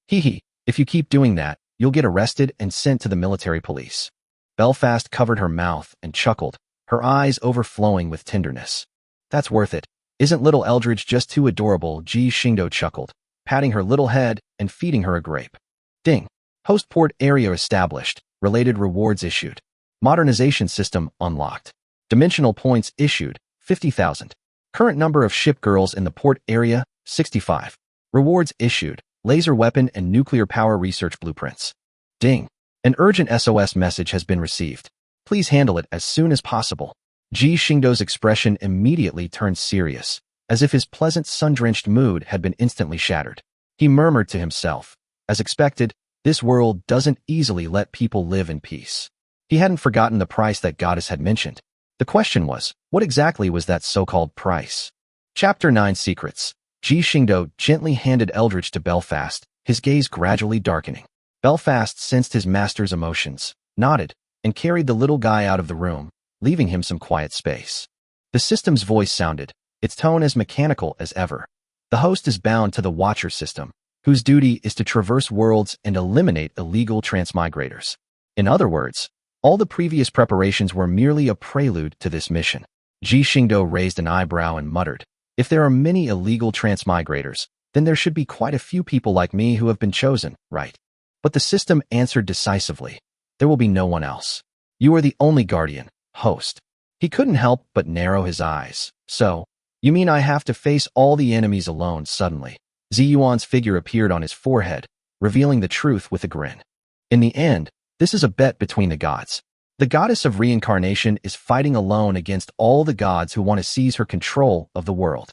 Speaker 1: Hee hee, if you keep doing that, you'll get arrested and sent to the military police. Belfast covered her mouth and chuckled, her eyes overflowing with tenderness. That's worth it. Isn't little Eldridge just too adorable? Ji Xingdou chuckled, patting her little head and feeding her a grape. Ding. Host port area established. Related rewards issued. Modernization system unlocked. Dimensional points issued, 50,000. Current number of shipgirls in the port area, 65. Rewards issued. Laser weapon and nuclear power research blueprints. Ding. An urgent SOS message has been received. Please handle it as soon as possible. Ji Xingdou's expression immediately turned serious, as if his pleasant sun-drenched mood had been instantly shattered. He murmured to himself, as expected, this world doesn't easily let people live in peace. He hadn't forgotten the price that goddess had mentioned. The question was, what exactly was that so-called price? Chapter 9 Secrets. Ji Xingdou gently handed Eldridge to Belfast, his gaze gradually darkening. Belfast sensed his master's emotions, nodded, and carried the little guy out of the room, leaving him some quiet space. The system's voice sounded, its tone as mechanical as ever. The host is bound to the Watcher system, whose duty is to traverse worlds and eliminate illegal transmigrators. In other words, all the previous preparations were merely a prelude to this mission. Ji Xingdou raised an eyebrow and muttered, if there are many illegal transmigrators, then there should be quite a few people like me who have been chosen, right? But the system answered decisively, there will be no one else. You are the only guardian, host. He couldn't help but narrow his eyes. So, you mean I have to face all the enemies alone suddenly? Ziyuan's figure appeared on his forehead, revealing the truth with a grin. In the end, this is a bet between the gods. The goddess of reincarnation is fighting alone against all the gods who want to seize her control of the world.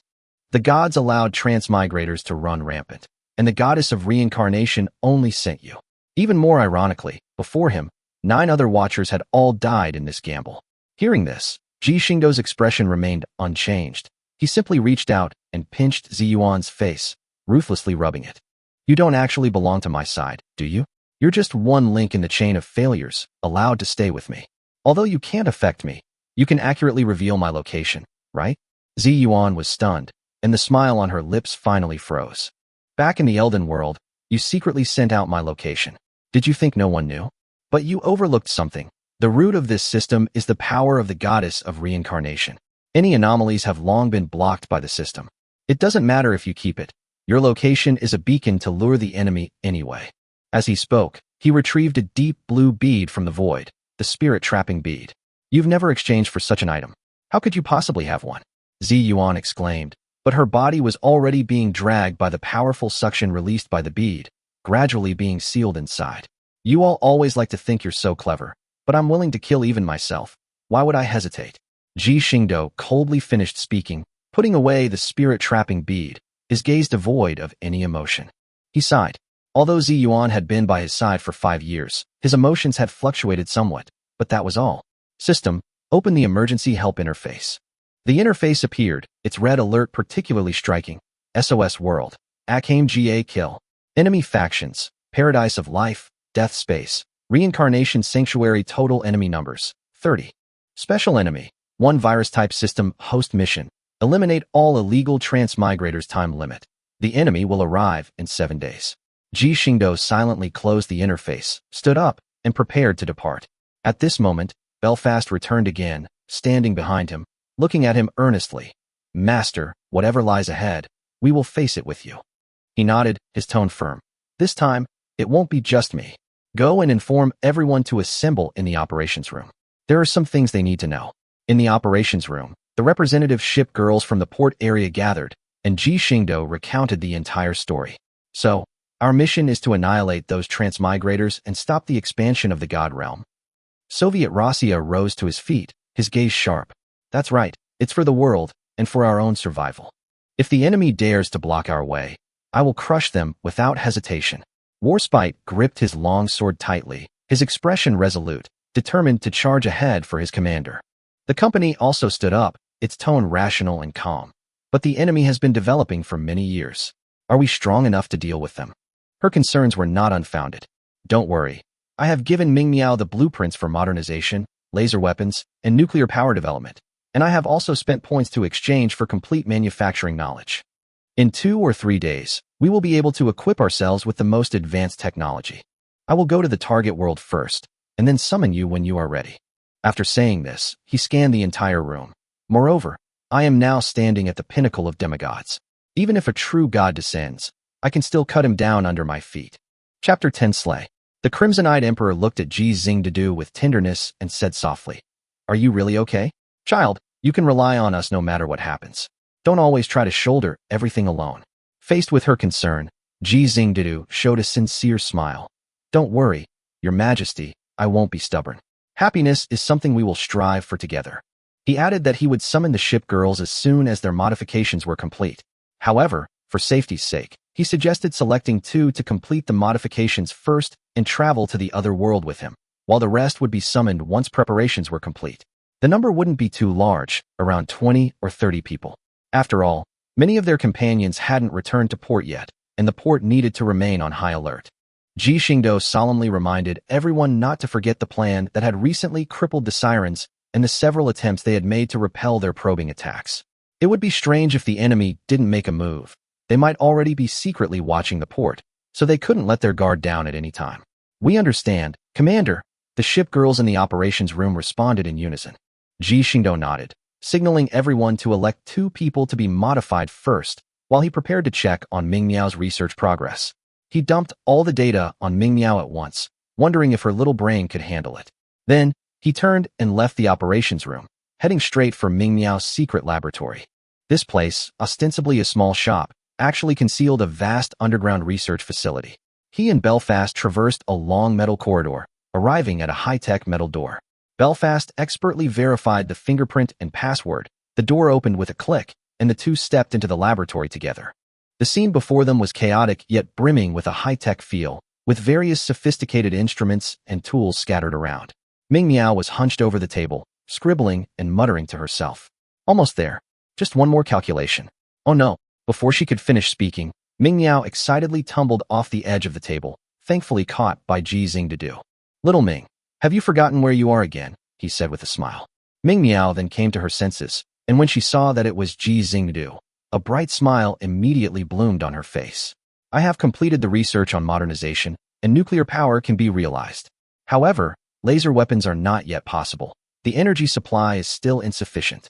Speaker 1: The gods allowed transmigrators to run rampant, and the goddess of reincarnation only sent you. Even more ironically, before him, 9 other watchers had all died in this gamble. Hearing this, Ji Xingdou's expression remained unchanged. He simply reached out and pinched Ziyuan's face, ruthlessly rubbing it. You don't actually belong to my side, do you? You're just one link in the chain of failures, allowed to stay with me. Although you can't affect me, you can accurately reveal my location, right? Ziyuan was stunned, and the smile on her lips finally froze. Back in the Elden world, you secretly sent out my location. Did you think no one knew? But you overlooked something. The root of this system is the power of the goddess of reincarnation. Any anomalies have long been blocked by the system. It doesn't matter if you keep it. Your location is a beacon to lure the enemy anyway. As he spoke, he retrieved a deep blue bead from the void, the spirit-trapping bead. You've never exchanged for such an item. How could you possibly have one? Ziyuan exclaimed, but her body was already being dragged by the powerful suction released by the bead, gradually being sealed inside. You all always like to think you're so clever, but I'm willing to kill even myself. Why would I hesitate? Ji Xingdou coldly finished speaking, putting away the spirit-trapping bead, his gaze devoid of any emotion. He sighed. Although Ziyuan had been by his side for 5 years, his emotions had fluctuated somewhat, but that was all. System, open the emergency help interface. The interface appeared, its red alert particularly striking. SOS World. Akame Ga Kill. Enemy factions. Paradise of Life. Death Space. Reincarnation Sanctuary. Total enemy numbers. 30. Special enemy. 1 virus type system. Host mission. Eliminate all illegal transmigrators. Time limit. The enemy will arrive in 7 days. Ji Xingdou silently closed the interface, stood up, and prepared to depart. At this moment, Belfast returned again, standing behind him, looking at him earnestly. Master, whatever lies ahead, we will face it with you. He nodded, his tone firm. This time, it won't be just me. Go and inform everyone to assemble in the operations room. There are some things they need to know. In the operations room, the representative ship girls from the port area gathered, and Ji Xingdou recounted the entire story. So, our mission is to annihilate those transmigrators and stop the expansion of the God realm. Soviet Rossiya rose to his feet, his gaze sharp. That's right, it's for the world, and for our own survival. If the enemy dares to block our way, I will crush them without hesitation. Warspite gripped his long sword tightly, his expression resolute, determined to charge ahead for his commander. The company also stood up, its tone rational and calm. But the enemy has been developing for many years. Are we strong enough to deal with them? Her concerns were not unfounded. Don't worry. I have given Ming Miao the blueprints for modernization, laser weapons, and nuclear power development, and I have also spent points to exchange for complete manufacturing knowledge. In 2 or 3 days, we will be able to equip ourselves with the most advanced technology. I will go to the target world first, and then summon you when you are ready." After saying this, he scanned the entire room. Moreover, I am now standing at the pinnacle of demigods. Even if a true god descends, I can still cut him down under my feet. Chapter 10 Slay. The Crimson-Eyed Emperor looked at Ji Xingdou with tenderness and said softly, "Are you really okay? Child, you can rely on us no matter what happens. Don't always try to shoulder everything alone." Faced with her concern, Ji Xingdou showed a sincere smile. "Don't worry, Your Majesty, I won't be stubborn. Happiness is something we will strive for together." He added that he would summon the Shipgirls as soon as their modifications were complete. However, for safety's sake, he suggested selecting 2 to complete the modifications first and travel to the other world with him, while the rest would be summoned once preparations were complete. The number wouldn't be too large, around 20 or 30 people. After all, many of their companions hadn't returned to port yet, and the port needed to remain on high alert. Ji Xingdou solemnly reminded everyone not to forget the plan that had recently crippled the Sirens and the several attempts they had made to repel their probing attacks. It would be strange if the enemy didn't make a move. They might already be secretly watching the port, so they couldn't let their guard down at any time. "We understand, Commander," the Shipgirls in the operations room responded in unison. Ji Xingdou nodded, signaling everyone to elect 2 people to be modified first, while he prepared to check on Ming Miao's research progress. He dumped all the data on Ming Miao at once, wondering if her little brain could handle it. Then, he turned and left the operations room, heading straight for Ming Miao's secret laboratory. This place, ostensibly a small shop, actually concealed a vast underground research facility. He and Belfast traversed a long metal corridor, arriving at a high-tech metal door. Belfast expertly verified the fingerprint and password. The door opened with a click, and the 2 stepped into the laboratory together. The scene before them was chaotic yet brimming with a high-tech feel, with various sophisticated instruments and tools scattered around. Ming Miao was hunched over the table, scribbling and muttering to herself. "Almost there. Just one more calculation. Oh no." Before she could finish speaking, Ming Miao excitedly tumbled off the edge of the table, thankfully caught by Ji Xingdou. "Little Ming, have you forgotten where you are again?" he said with a smile. Ming Miao then came to her senses, and when she saw that it was Ji Xingdou, a bright smile immediately bloomed on her face. "I have completed the research on modernization, and nuclear power can be realized. However, laser weapons are not yet possible. The energy supply is still insufficient."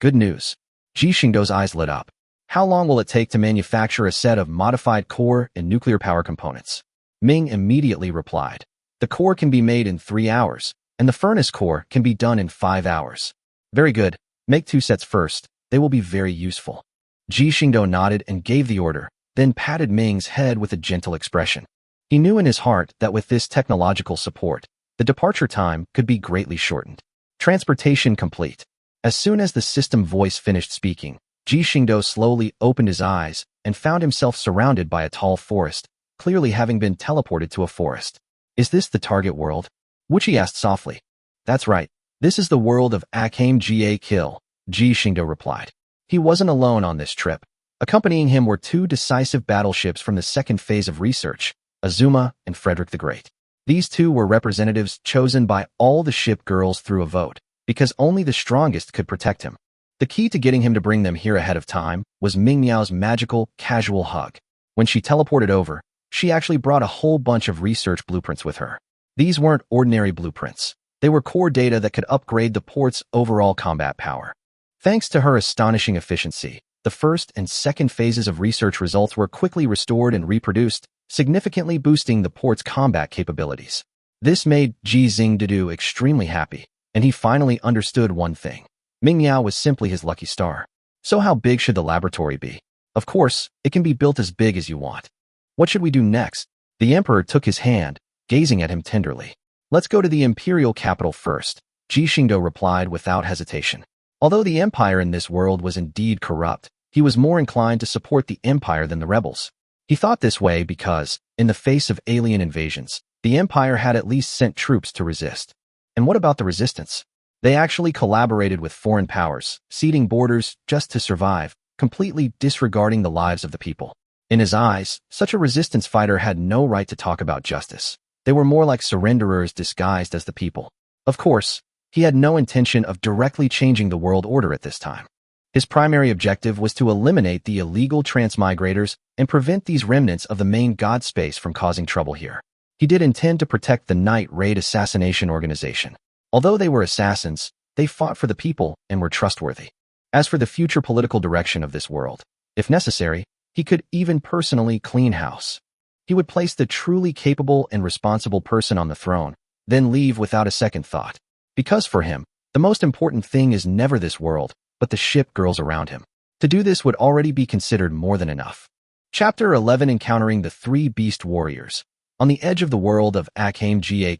Speaker 1: "Good news." Ji Xingdou's eyes lit up. "How long will it take to manufacture a set of modified core and nuclear power components?" Ming immediately replied. "The core can be made in 3 hours, and the furnace core can be done in 5 hours." "Very good. Make 2 sets first. They will be very useful." Ji Xingdou nodded and gave the order, then patted Ming's head with a gentle expression. He knew in his heart that with this technological support, the departure time could be greatly shortened. Transportation complete. As soon as the system voice finished speaking, Ji Xingdou slowly opened his eyes and found himself surrounded by a tall forest, clearly having been teleported to a forest. "Is this the target world?" Wuchi asked softly. "That's right. This is the world of Akame Ga Kill," Ji Xingdou replied. He wasn't alone on this trip. Accompanying him were 2 decisive battleships from the second phase of research, Azuma and Frederick the Great. These 2 were representatives chosen by all the Shipgirls through a vote, because only the strongest could protect him. The key to getting him to bring them here ahead of time was Ming Miao's magical, casual hug. When she teleported over, she actually brought a whole bunch of research blueprints with her. These weren't ordinary blueprints. They were core data that could upgrade the port's overall combat power. Thanks to her astonishing efficiency, the first and second phases of research results were quickly restored and reproduced, significantly boosting the port's combat capabilities. This made Ji Xingdou extremely happy, and he finally understood one thing. Ming Miao was simply his lucky star. So how big should the laboratory be? Of course, it can be built as big as you want. What should we do next? The Emperor took his hand, gazing at him tenderly. "Let's go to the imperial capital first," Ji Xingdou replied without hesitation. Although the empire in this world was indeed corrupt, he was more inclined to support the empire than the rebels. He thought this way because, in the face of alien invasions, the empire had at least sent troops to resist. And what about the resistance? They actually collaborated with foreign powers, ceding borders just to survive, completely disregarding the lives of the people. In his eyes, such a resistance fighter had no right to talk about justice. They were more like surrenderers disguised as the people. Of course, He had no intention of directly changing the world order at this time. His primary objective was to eliminate the illegal transmigrators and prevent these remnants of the main god space from causing trouble here. He did intend to protect the Night Raid assassination organization. Although they were assassins, they fought for the people and were trustworthy. As for the future political direction of this world, if necessary, he could even personally clean house. He would place the truly capable and responsible person on the throne, then leave without a second thought. Because for him, the most important thing is never this world, but the ship girls around him. To do this would already be considered more than enough. Chapter 11 Encountering the Three Beast Warriors. On the edge of the world of Akhame Ji,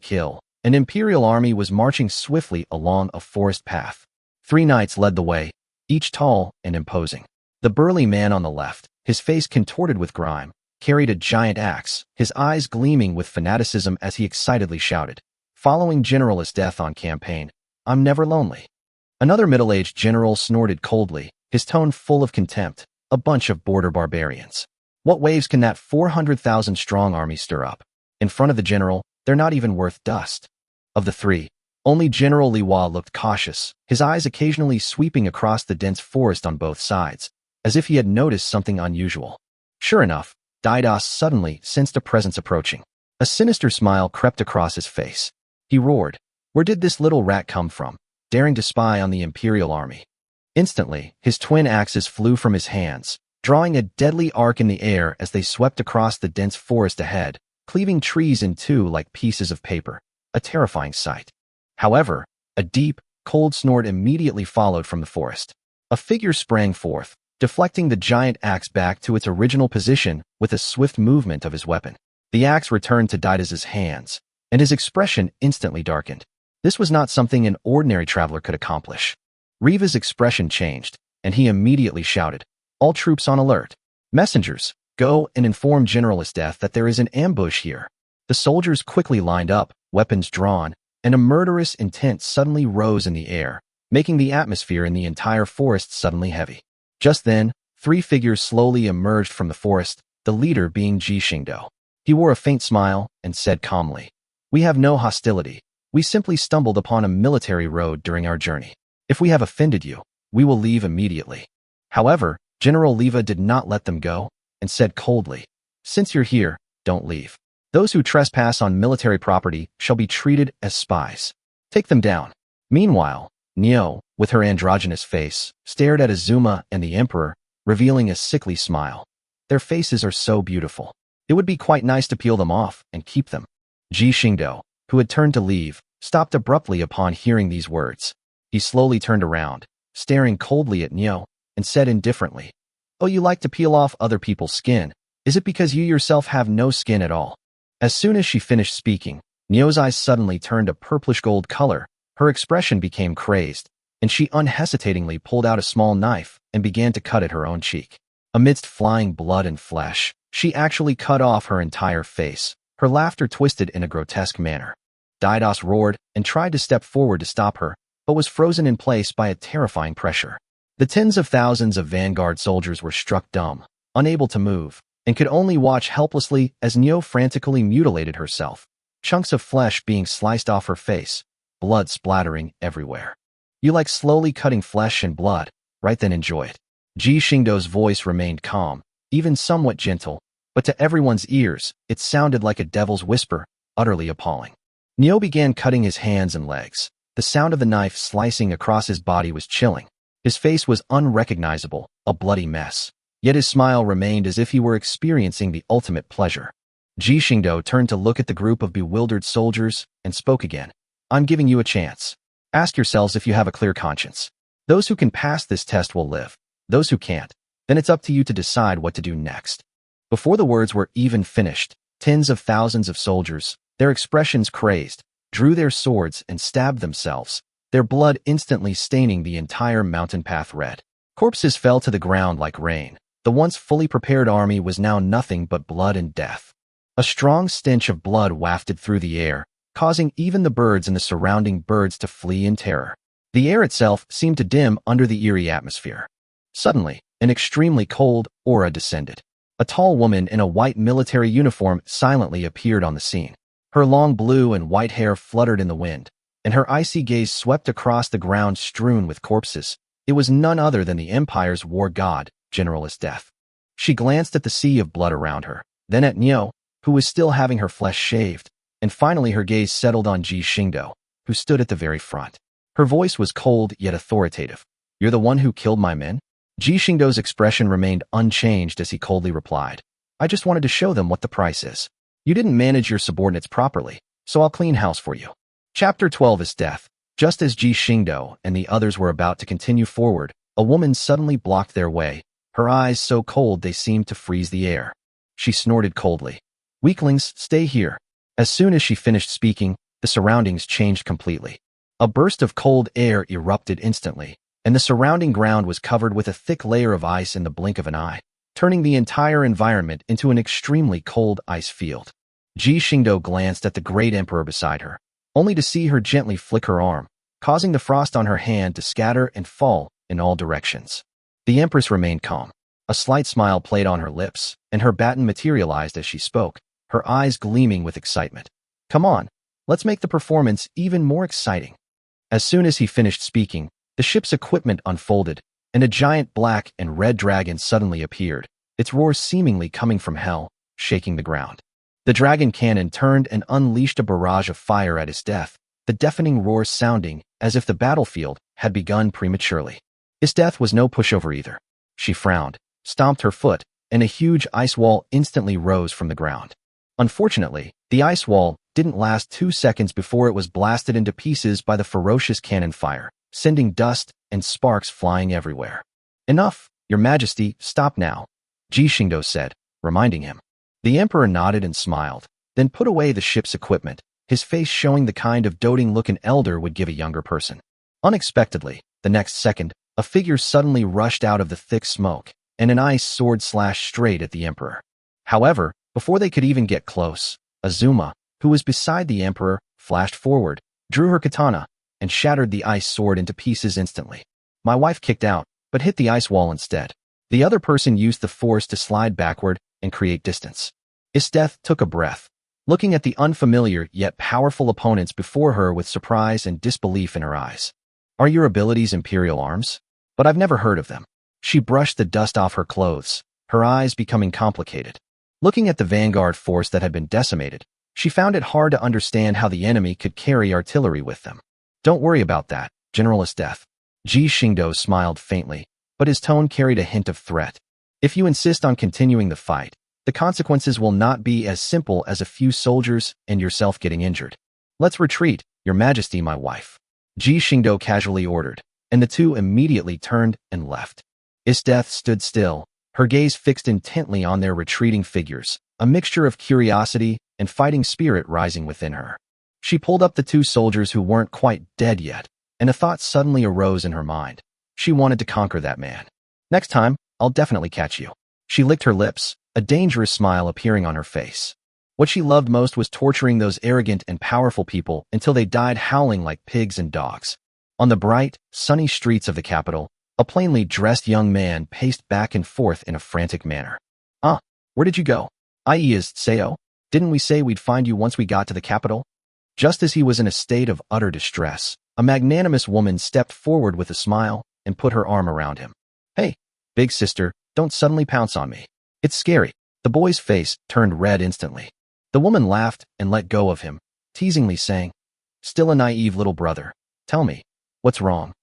Speaker 1: an imperial army was marching swiftly along a forest path. 3 knights led the way, each tall and imposing. The burly man on the left, his face contorted with grime, carried a giant axe, his eyes gleaming with fanaticism as he excitedly shouted, "Following Generalist death on campaign, I'm never lonely." Another middle-aged general snorted coldly, his tone full of contempt, "A bunch of border barbarians. What waves can that 400,000-strong army stir up? In front of the general, they're not even worth dust." Of the 3, only General Liwa looked cautious, his eyes occasionally sweeping across the dense forest on both sides, as if he had noticed something unusual. Sure enough, Didas suddenly sensed a presence approaching. A sinister smile crept across his face. He roared, "Where did this little rat come from, daring to spy on the Imperial army?" Instantly, his twin axes flew from his hands, drawing a deadly arc in the air as they swept across the dense forest ahead, cleaving trees in two like pieces of paper, a terrifying sight. However, a deep, cold snort immediately followed from the forest. A figure sprang forth, deflecting the giant axe back to its original position with a swift movement of his weapon. The axe returned to Didas's hands, and his expression instantly darkened. This was not something an ordinary traveler could accomplish. Riva's expression changed, and he immediately shouted, "All troops on alert. Messengers, go and inform Generalist Death that there is an ambush here." The soldiers quickly lined up, weapons drawn, and a murderous intent suddenly rose in the air, making the atmosphere in the entire forest suddenly heavy. Just then, 3 figures slowly emerged from the forest, the leader being Ji Xingdou. He wore a faint smile and said calmly, "We have no hostility. We simply stumbled upon a military road during our journey. If we have offended you, we will leave immediately." However, General Liva did not let them go, and said coldly, "Since you're here, don't leave. Those who trespass on military property shall be treated as spies. Take them down." Meanwhile, Neo, with her androgynous face, stared at Azuma and the Emperor, revealing a sickly smile. Their faces are so beautiful. It would be quite nice to peel them off and keep them. Ji Xingdou, who had turned to leave, stopped abruptly upon hearing these words. He slowly turned around, staring coldly at Neo, and said indifferently, "Oh, you like to peel off other people's skin. Is it because you yourself have no skin at all?" As soon as she finished speaking, Neo's eyes suddenly turned a purplish gold color, her expression became crazed, and she unhesitatingly pulled out a small knife and began to cut at her own cheek. Amidst flying blood and flesh, she actually cut off her entire face, her laughter twisted in a grotesque manner. Didas roared and tried to step forward to stop her, but was frozen in place by a terrifying pressure. The tens of thousands of vanguard soldiers were struck dumb, unable to move, and could only watch helplessly as Neo frantically mutilated herself, chunks of flesh being sliced off her face, blood splattering everywhere. "You like slowly cutting flesh and blood, right? Then enjoy it." Ji Xingdou's voice remained calm, even somewhat gentle, but to everyone's ears, it sounded like a devil's whisper, utterly appalling. Neo began cutting his hands and legs. The sound of the knife slicing across his body was chilling. His face was unrecognizable, a bloody mess. Yet his smile remained as if he were experiencing the ultimate pleasure. Ji Xingdou turned to look at the group of bewildered soldiers and spoke again. "I'm giving you a chance. Ask yourselves if you have a clear conscience. Those who can pass this test will live. Those who can't, then it's up to you to decide what to do next." Before the words were even finished, tens of thousands of soldiers, their expressions crazed, drew their swords and stabbed themselves, their blood instantly staining the entire mountain path red. Corpses fell to the ground like rain. The once fully prepared army was now nothing but blood and death. A strong stench of blood wafted through the air, causing even the birds in the surrounding birds to flee in terror. The air itself seemed to dim under the eerie atmosphere. Suddenly, an extremely cold aura descended. A tall woman in a white military uniform silently appeared on the scene. Her long blue and white hair fluttered in the wind, and her icy gaze swept across the ground strewn with corpses. It was none other than the Empire's war god, Generalist Death. She glanced at the sea of blood around her, then at Niu, who was still having her flesh shaved, and finally her gaze settled on Ji Xingdou, who stood at the very front. Her voice was cold yet authoritative. "You're the one who killed my men?" Ji Xingdou's expression remained unchanged as he coldly replied, "I just wanted to show them what the price is. You didn't manage your subordinates properly, so I'll clean house for you." Chapter 12 is Death. Just as Ji Xingdou and the others were about to continue forward, a woman suddenly blocked their way, her eyes so cold they seemed to freeze the air. She snorted coldly. "Weaklings, stay here." As soon as she finished speaking, the surroundings changed completely. A burst of cold air erupted instantly, and the surrounding ground was covered with a thick layer of ice in the blink of an eye, turning the entire environment into an extremely cold ice field. Ji Xingdou glanced at the great emperor beside her, only to see her gently flick her arm, causing the frost on her hand to scatter and fall in all directions. The empress remained calm. A slight smile played on her lips, and her baton materialized as she spoke, her eyes gleaming with excitement. "Come on, let's make the performance even more exciting." As soon as he finished speaking, the ship's equipment unfolded, and a giant black and red dragon suddenly appeared, its roar seemingly coming from hell, shaking the ground. The dragon cannon turned and unleashed a barrage of fire at his death, the deafening roar sounding as if the battlefield had begun prematurely. His death was no pushover either. She frowned, stomped her foot, and a huge ice wall instantly rose from the ground. Unfortunately, the ice wall didn't last 2 seconds before it was blasted into pieces by the ferocious cannon fire, sending dust and sparks flying everywhere. "Enough, Your Majesty, stop now," Ji Xingdou said, reminding him. The emperor nodded and smiled, then put away the ship's equipment, his face showing the kind of doting look an elder would give a younger person. Unexpectedly, the next second, a figure suddenly rushed out of the thick smoke, and an ice sword slashed straight at the emperor. However, before they could even get close, Azuma, who was beside the emperor, flashed forward, drew her katana, and shattered the ice sword into pieces instantly. My wife kicked out, but hit the ice wall instead. The other person used the force to slide backward and create distance. Isteth took a breath, looking at the unfamiliar yet powerful opponents before her with surprise and disbelief in her eyes. "Are your abilities Imperial arms? But I've never heard of them." She brushed the dust off her clothes, her eyes becoming complicated. Looking at the vanguard force that had been decimated, she found it hard to understand how the enemy could carry artillery with them. "Don't worry about that, Generalist Death." Ji Xingdou smiled faintly, but his tone carried a hint of threat. "If you insist on continuing the fight, the consequences will not be as simple as a few soldiers and yourself getting injured. Let's retreat, Your Majesty, my wife," Ji Xingdou casually ordered, and the two immediately turned and left. Isteth stood still, her gaze fixed intently on their retreating figures, a mixture of curiosity and fighting spirit rising within her. She pulled up the two soldiers who weren't quite dead yet, and a thought suddenly arose in her mind. She wanted to conquer that man. "Next time, I'll definitely catch you." She licked her lips, a dangerous smile appearing on her face. What she loved most was torturing those arrogant and powerful people until they died howling like pigs and dogs. On the bright, sunny streets of the capital, a plainly dressed young man paced back and forth in a frantic manner. Where did you go? Is Seo? Didn't we say we'd find you once we got to the capital?" Just as he was in a state of utter distress, a magnanimous woman stepped forward with a smile and put her arm around him. "Hey, big sister, don't suddenly pounce on me. It's scary." The boy's face turned red instantly. The woman laughed and let go of him, teasingly saying, "Still a naive little brother. Tell me, what's wrong?"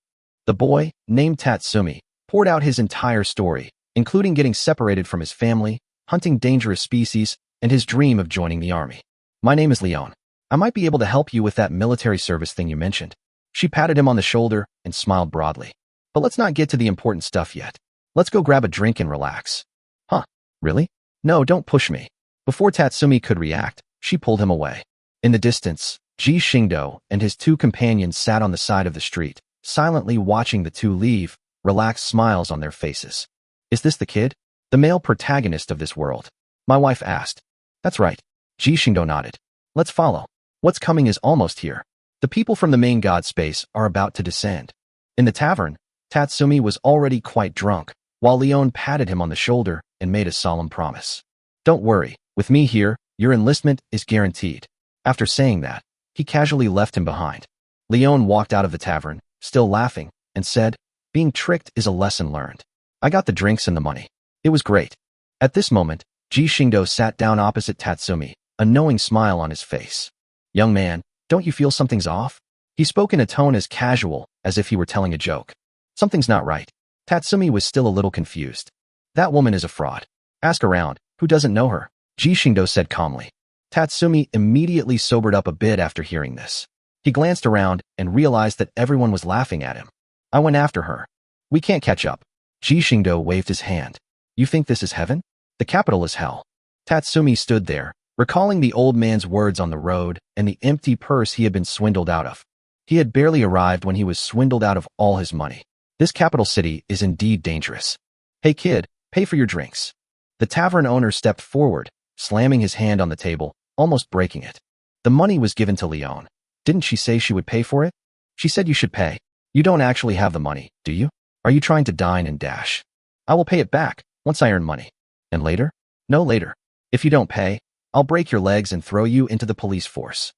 Speaker 1: The boy, named Tatsumi, poured out his entire story, including getting separated from his family, hunting dangerous species, and his dream of joining the army. "My name is Leon. I might be able to help you with that military service thing you mentioned." She patted him on the shoulder and smiled broadly. "But let's not get to the important stuff yet. Let's go grab a drink and relax." "Huh, really? No, don't push me." Before Tatsumi could react, she pulled him away. In the distance, Ji Xingdou and his two companions sat on the side of the street, silently watching the two leave, relaxed smiles on their faces. "Is this the kid? The male protagonist of this world?" my wife asked. "That's right." Ji Xingdou nodded. "Let's follow. What's coming is almost here. The people from the main god space are about to descend." In the tavern, Tatsumi was already quite drunk, while Leon patted him on the shoulder and made a solemn promise. "Don't worry, with me here, your enlistment is guaranteed." After saying that, he casually left him behind. Leon walked out of the tavern, still laughing, and said, "Being tricked is a lesson learned. I got the drinks and the money. It was great." At this moment, Ji Xingdou sat down opposite Tatsumi, a knowing smile on his face. "Young man, don't you feel something's off?" He spoke in a tone as casual as if he were telling a joke. "Something's not right." Tatsumi was still a little confused. "That woman is a fraud. Ask around, who doesn't know her?" Ji Xingdou said calmly. Tatsumi immediately sobered up a bit after hearing this. He glanced around and realized that everyone was laughing at him. "I went after her. We can't catch up." Ji Xingdou waved his hand. "You think this is heaven? The capital is hell." Tatsumi stood there, recalling the old man's words on the road and the empty purse he had been swindled out of. He had barely arrived when he was swindled out of all his money. This capital city is indeed dangerous. "Hey kid, pay for your drinks." The tavern owner stepped forward, slamming his hand on the table, almost breaking it. The money was given to Leon. "Didn't she say she would pay for it?" "She said you should pay. You don't actually have the money, do you? Are you trying to dine and dash?" "I will pay it back, once I earn money." "And later?" "No later. If you don't pay, I'll break your legs and throw you into the police force."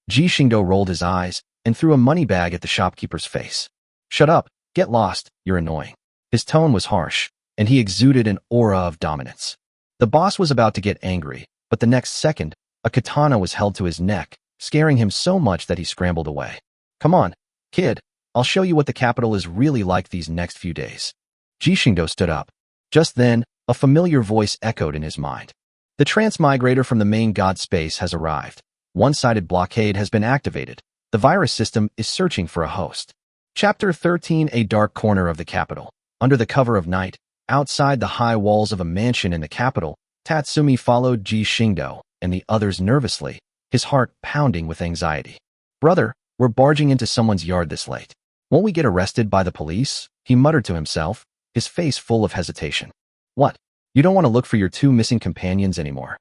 Speaker 1: Ji Xingdou rolled his eyes and threw a money bag at the shopkeeper's face. "Shut up, get lost, you're annoying." His tone was harsh, and he exuded an aura of dominance. The boss was about to get angry, but the next second, a katana was held to his neck, scaring him so much that he scrambled away. "Come on, kid, I'll show you what the capital is really like these next few days." Ji Xingdou stood up. Just then, a familiar voice echoed in his mind. "The transmigrator from the main god space has arrived. One-sided blockade has been activated. The virus system is searching for a host." Chapter 13. A dark corner of the capital. Under the cover of night, outside the high walls of a mansion in the capital, Tatsumi followed Ji Xingdou and the others nervously, his heart pounding with anxiety. "Brother, we're barging into someone's yard this late. Won't we get arrested by the police?" he muttered to himself, his face full of hesitation. "What? You don't want to look for your two missing companions anymore?"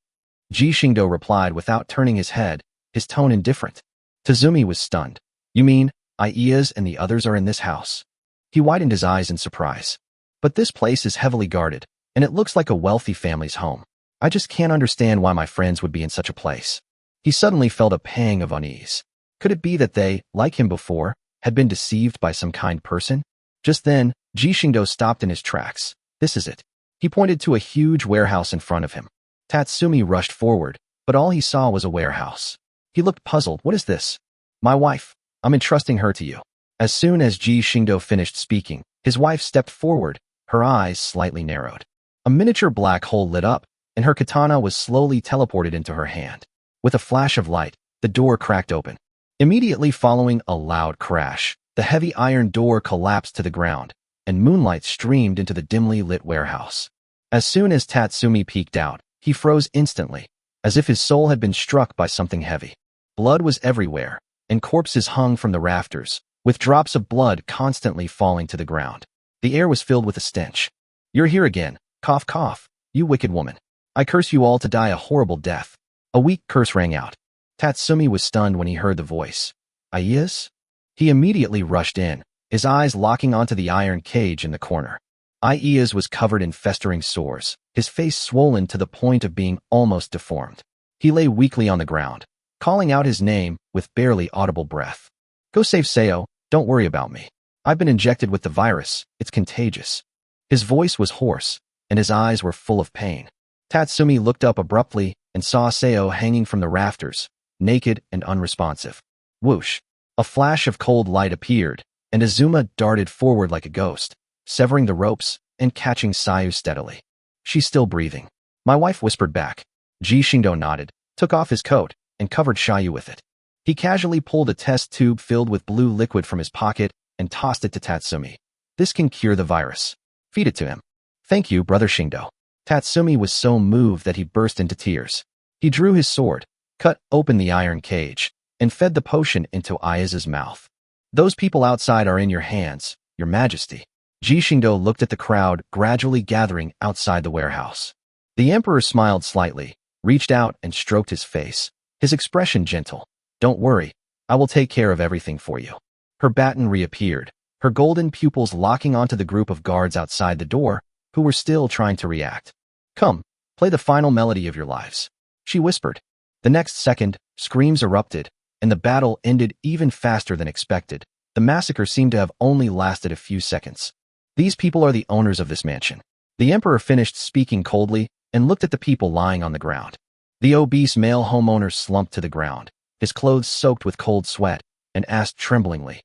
Speaker 1: Ji Xingdou replied without turning his head, his tone indifferent. Tazumi was stunned. "You mean, Ias and the others are in this house?" He widened his eyes in surprise. "But this place is heavily guarded, and it looks like a wealthy family's home. I just can't understand why my friends would be in such a place." He suddenly felt a pang of unease. Could it be that they, like him before, had been deceived by some kind person? Just then, Ji Xingdou stopped in his tracks. "This is it." He pointed to a huge warehouse in front of him. Tatsumi rushed forward, but all he saw was a warehouse. He looked puzzled. "What is this?" "My wife. I'm entrusting her to you." As soon as Ji Xingdou finished speaking, his wife stepped forward, her eyes slightly narrowed. A miniature black hole lit up, and her katana was slowly teleported into her hand. With a flash of light, the door cracked open. Immediately following a loud crash, the heavy iron door collapsed to the ground, and moonlight streamed into the dimly lit warehouse. As soon as Tatsumi peeked out, he froze instantly, as if his soul had been struck by something heavy. Blood was everywhere, and corpses hung from the rafters, with drops of blood constantly falling to the ground. The air was filled with a stench. "You're here again. Cough, cough. You wicked woman. I curse you all to die a horrible death." A weak curse rang out. Tatsumi was stunned when he heard the voice. "Ias?" He immediately rushed in, his eyes locking onto the iron cage in the corner. Ias was covered in festering sores, his face swollen to the point of being almost deformed. He lay weakly on the ground, calling out his name with barely audible breath. "Go save Seo, don't worry about me. I've been injected with the virus, it's contagious." His voice was hoarse, and his eyes were full of pain. Tatsumi looked up abruptly and saw Seo hanging from the rafters, naked and unresponsive. Whoosh! A flash of cold light appeared, and Azuma darted forward like a ghost, severing the ropes and catching Sayu steadily. "She's still breathing," my wife whispered back. Ji Xingdou nodded, took off his coat, and covered Sayu with it. He casually pulled a test tube filled with blue liquid from his pocket and tossed it to Tatsumi. "This can cure the virus. Feed it to him." "Thank you, Brother Xingdou." Tatsumi was so moved that he burst into tears. He drew his sword, cut open the iron cage, and fed the potion into Ayaz's mouth. "Those people outside are in your hands, Your Majesty." Ji Xingdou looked at the crowd gradually gathering outside the warehouse. The emperor smiled slightly, reached out and stroked his face, his expression gentle. "Don't worry, I will take care of everything for you." Her baton reappeared, her golden pupils locking onto the group of guards outside the door, who were still trying to react. "Come, play the final melody of your lives," she whispered. The next second, screams erupted, and the battle ended even faster than expected. The massacre seemed to have only lasted a few seconds. These people are the owners of this mansion. The emperor finished speaking coldly and looked at the people lying on the ground. The obese male homeowner slumped to the ground, his clothes soaked with cold sweat, and asked tremblingly,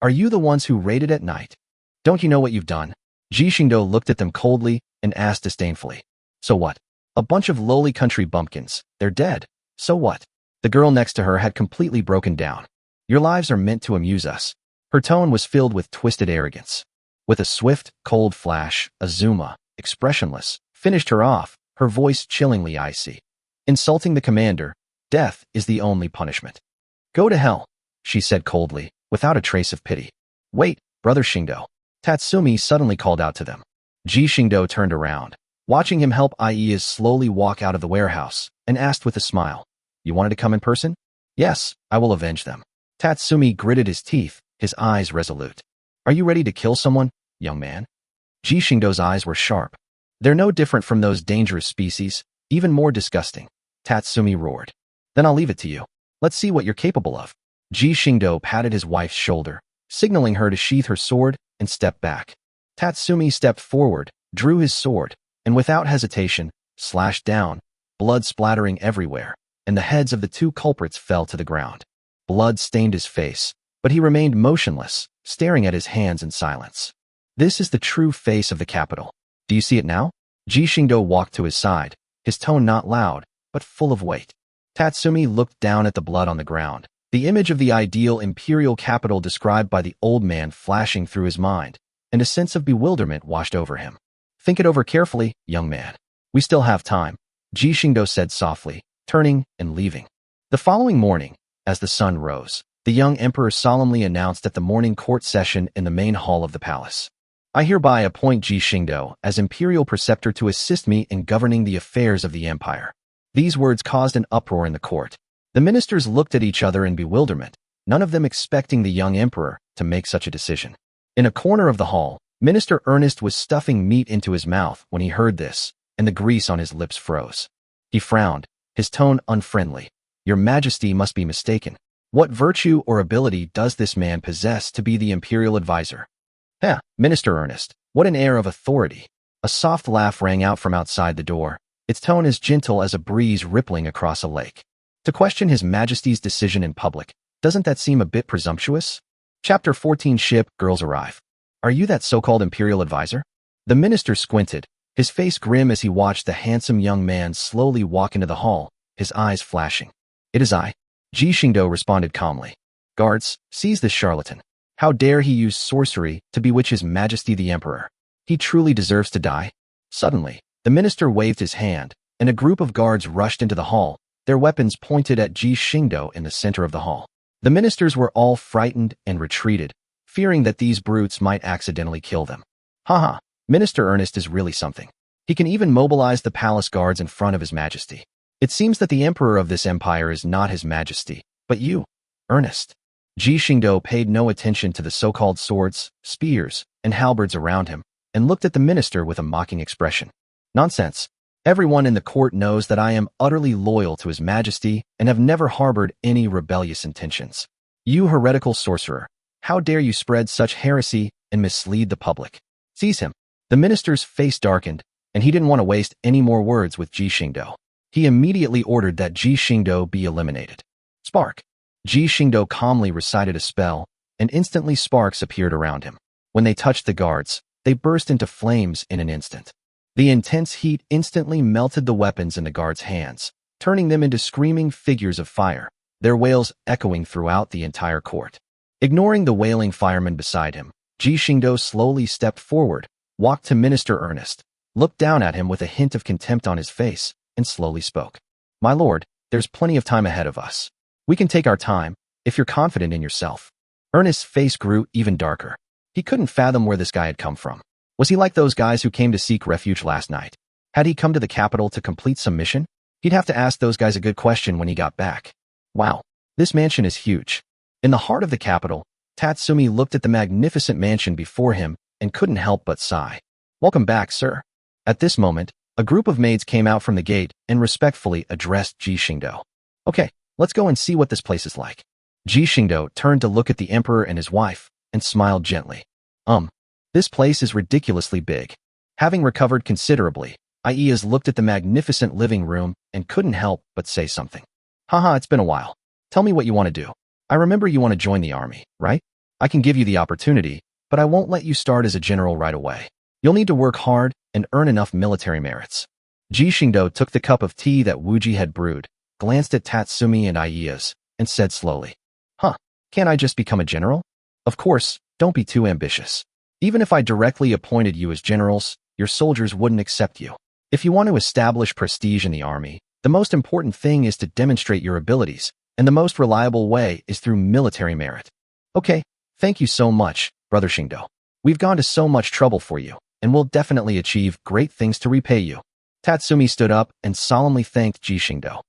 Speaker 1: "Are you the ones who raided at night? Don't you know what you've done?" Ji Xingdou looked at them coldly and asked disdainfully, "So what? A bunch of lowly country bumpkins. They're dead. So what?" The girl next to her had completely broken down. "Your lives are meant to amuse us." Her tone was filled with twisted arrogance. With a swift, cold flash, Azuma, expressionless, finished her off, her voice chillingly icy. "Insulting the commander, death is the only punishment." "Go to hell," she said coldly, without a trace of pity. "Wait, Brother Xingdou." Tatsumi suddenly called out to them. Ji Xingdou turned around, watching him help Ies slowly walk out of the warehouse, and asked with a smile, "You wanted to come in person?" "Yes, I will avenge them." Tatsumi gritted his teeth, his eyes resolute. "Are you ready to kill someone, young man?" Ji Xingdou's eyes were sharp. "They're no different from those dangerous species, even more disgusting," Tatsumi roared. "Then I'll leave it to you. Let's see what you're capable of." Ji Xingdou patted his wife's shoulder, signaling her to sheath her sword and step back. Tatsumi stepped forward, drew his sword, and without hesitation, slashed down, blood splattering everywhere, and the heads of the two culprits fell to the ground. Blood stained his face, but he remained motionless, staring at his hands in silence. This is the true face of the capital. Do you see it now? Ji Xingdou walked to his side, his tone not loud, but full of weight. Tatsumi looked down at the blood on the ground, the image of the ideal imperial capital described by the old man flashing through his mind, and a sense of bewilderment washed over him. "Think it over carefully, young man. We still have time," Ji Xingdou said softly, turning and leaving. The following morning, as the sun rose, the young emperor solemnly announced at the morning court session in the main hall of the palace, "I hereby appoint Ji Xingdou as imperial preceptor to assist me in governing the affairs of the empire." These words caused an uproar in the court. The ministers looked at each other in bewilderment, none of them expecting the young emperor to make such a decision. In a corner of the hall, Minister Ernest was stuffing meat into his mouth when he heard this, and the grease on his lips froze. He frowned, his tone unfriendly. "Your Majesty must be mistaken. What virtue or ability does this man possess to be the imperial advisor?" Minister Ernest, what an air of authority. A soft laugh rang out from outside the door, its tone as gentle as a breeze rippling across a lake. To question His Majesty's decision in public, doesn't that seem a bit presumptuous? Chapter 14 Shipgirls arrive. "Are you that so-called imperial advisor?" The minister squinted, his face grim as he watched the handsome young man slowly walk into the hall, his eyes flashing. "It is I," Ji Xingdou responded calmly. "Guards, seize this charlatan. How dare he use sorcery to bewitch His Majesty the Emperor? He truly deserves to die." Suddenly, the minister waved his hand, and a group of guards rushed into the hall, their weapons pointed at Ji Xingdou in the center of the hall. The ministers were all frightened and retreated, fearing that these brutes might accidentally kill them. Haha, Minister Ernest is really something. He can even mobilize the palace guards in front of His Majesty. It seems that the emperor of this empire is not His Majesty, but you, Ernest. Ji Xingdou paid no attention to the so-called swords, spears, and halberds around him, and looked at the minister with a mocking expression. "Nonsense. Everyone in the court knows that I am utterly loyal to His Majesty and have never harbored any rebellious intentions. You heretical sorcerer, how dare you spread such heresy and mislead the public? Seize him." The minister's face darkened, and he didn't want to waste any more words with Ji Xingdou. He immediately ordered that Ji Xingdou be eliminated. "Spark." Ji Xingdou calmly recited a spell, and instantly sparks appeared around him. When they touched the guards, they burst into flames in an instant. The intense heat instantly melted the weapons in the guards' hands, turning them into screaming figures of fire, their wails echoing throughout the entire court. Ignoring the wailing firemen beside him, Ji Xingdou slowly stepped forward, walked to Minister Ernest, looked down at him with a hint of contempt on his face, and slowly spoke. "My lord, there's plenty of time ahead of us. We can take our time, if you're confident in yourself." Ernest's face grew even darker. He couldn't fathom where this guy had come from. Was he like those guys who came to seek refuge last night? Had he come to the capital to complete some mission? He'd have to ask those guys a good question when he got back. Wow, this mansion is huge. In the heart of the capital, Tatsumi looked at the magnificent mansion before him and couldn't help but sigh. "Welcome back, sir." At this moment, a group of maids came out from the gate and respectfully addressed Ji Xingdou. "Okay, let's go and see what this place is like." Ji Xingdou turned to look at the emperor and his wife, and smiled gently. This place is ridiculously big. Having recovered considerably, Ias looked at the magnificent living room and couldn't help but say something. Haha, it's been a while. Tell me what you want to do. I remember you want to join the army, right? I can give you the opportunity, but I won't let you start as a general right away. You'll need to work hard and earn enough military merits. Ji Xingdou took the cup of tea that Wuji had brewed, glanced at Tatsumi and Ias, and said slowly, Can't I just become a general? Of course, don't be too ambitious. Even if I directly appointed you as generals, your soldiers wouldn't accept you. If you want to establish prestige in the army, the most important thing is to demonstrate your abilities, and the most reliable way is through military merit. Okay, thank you so much, Brother Xingdou. We've gone to so much trouble for you, and we'll definitely achieve great things to repay you. Tatsumi stood up and solemnly thanked Ji Xingdou.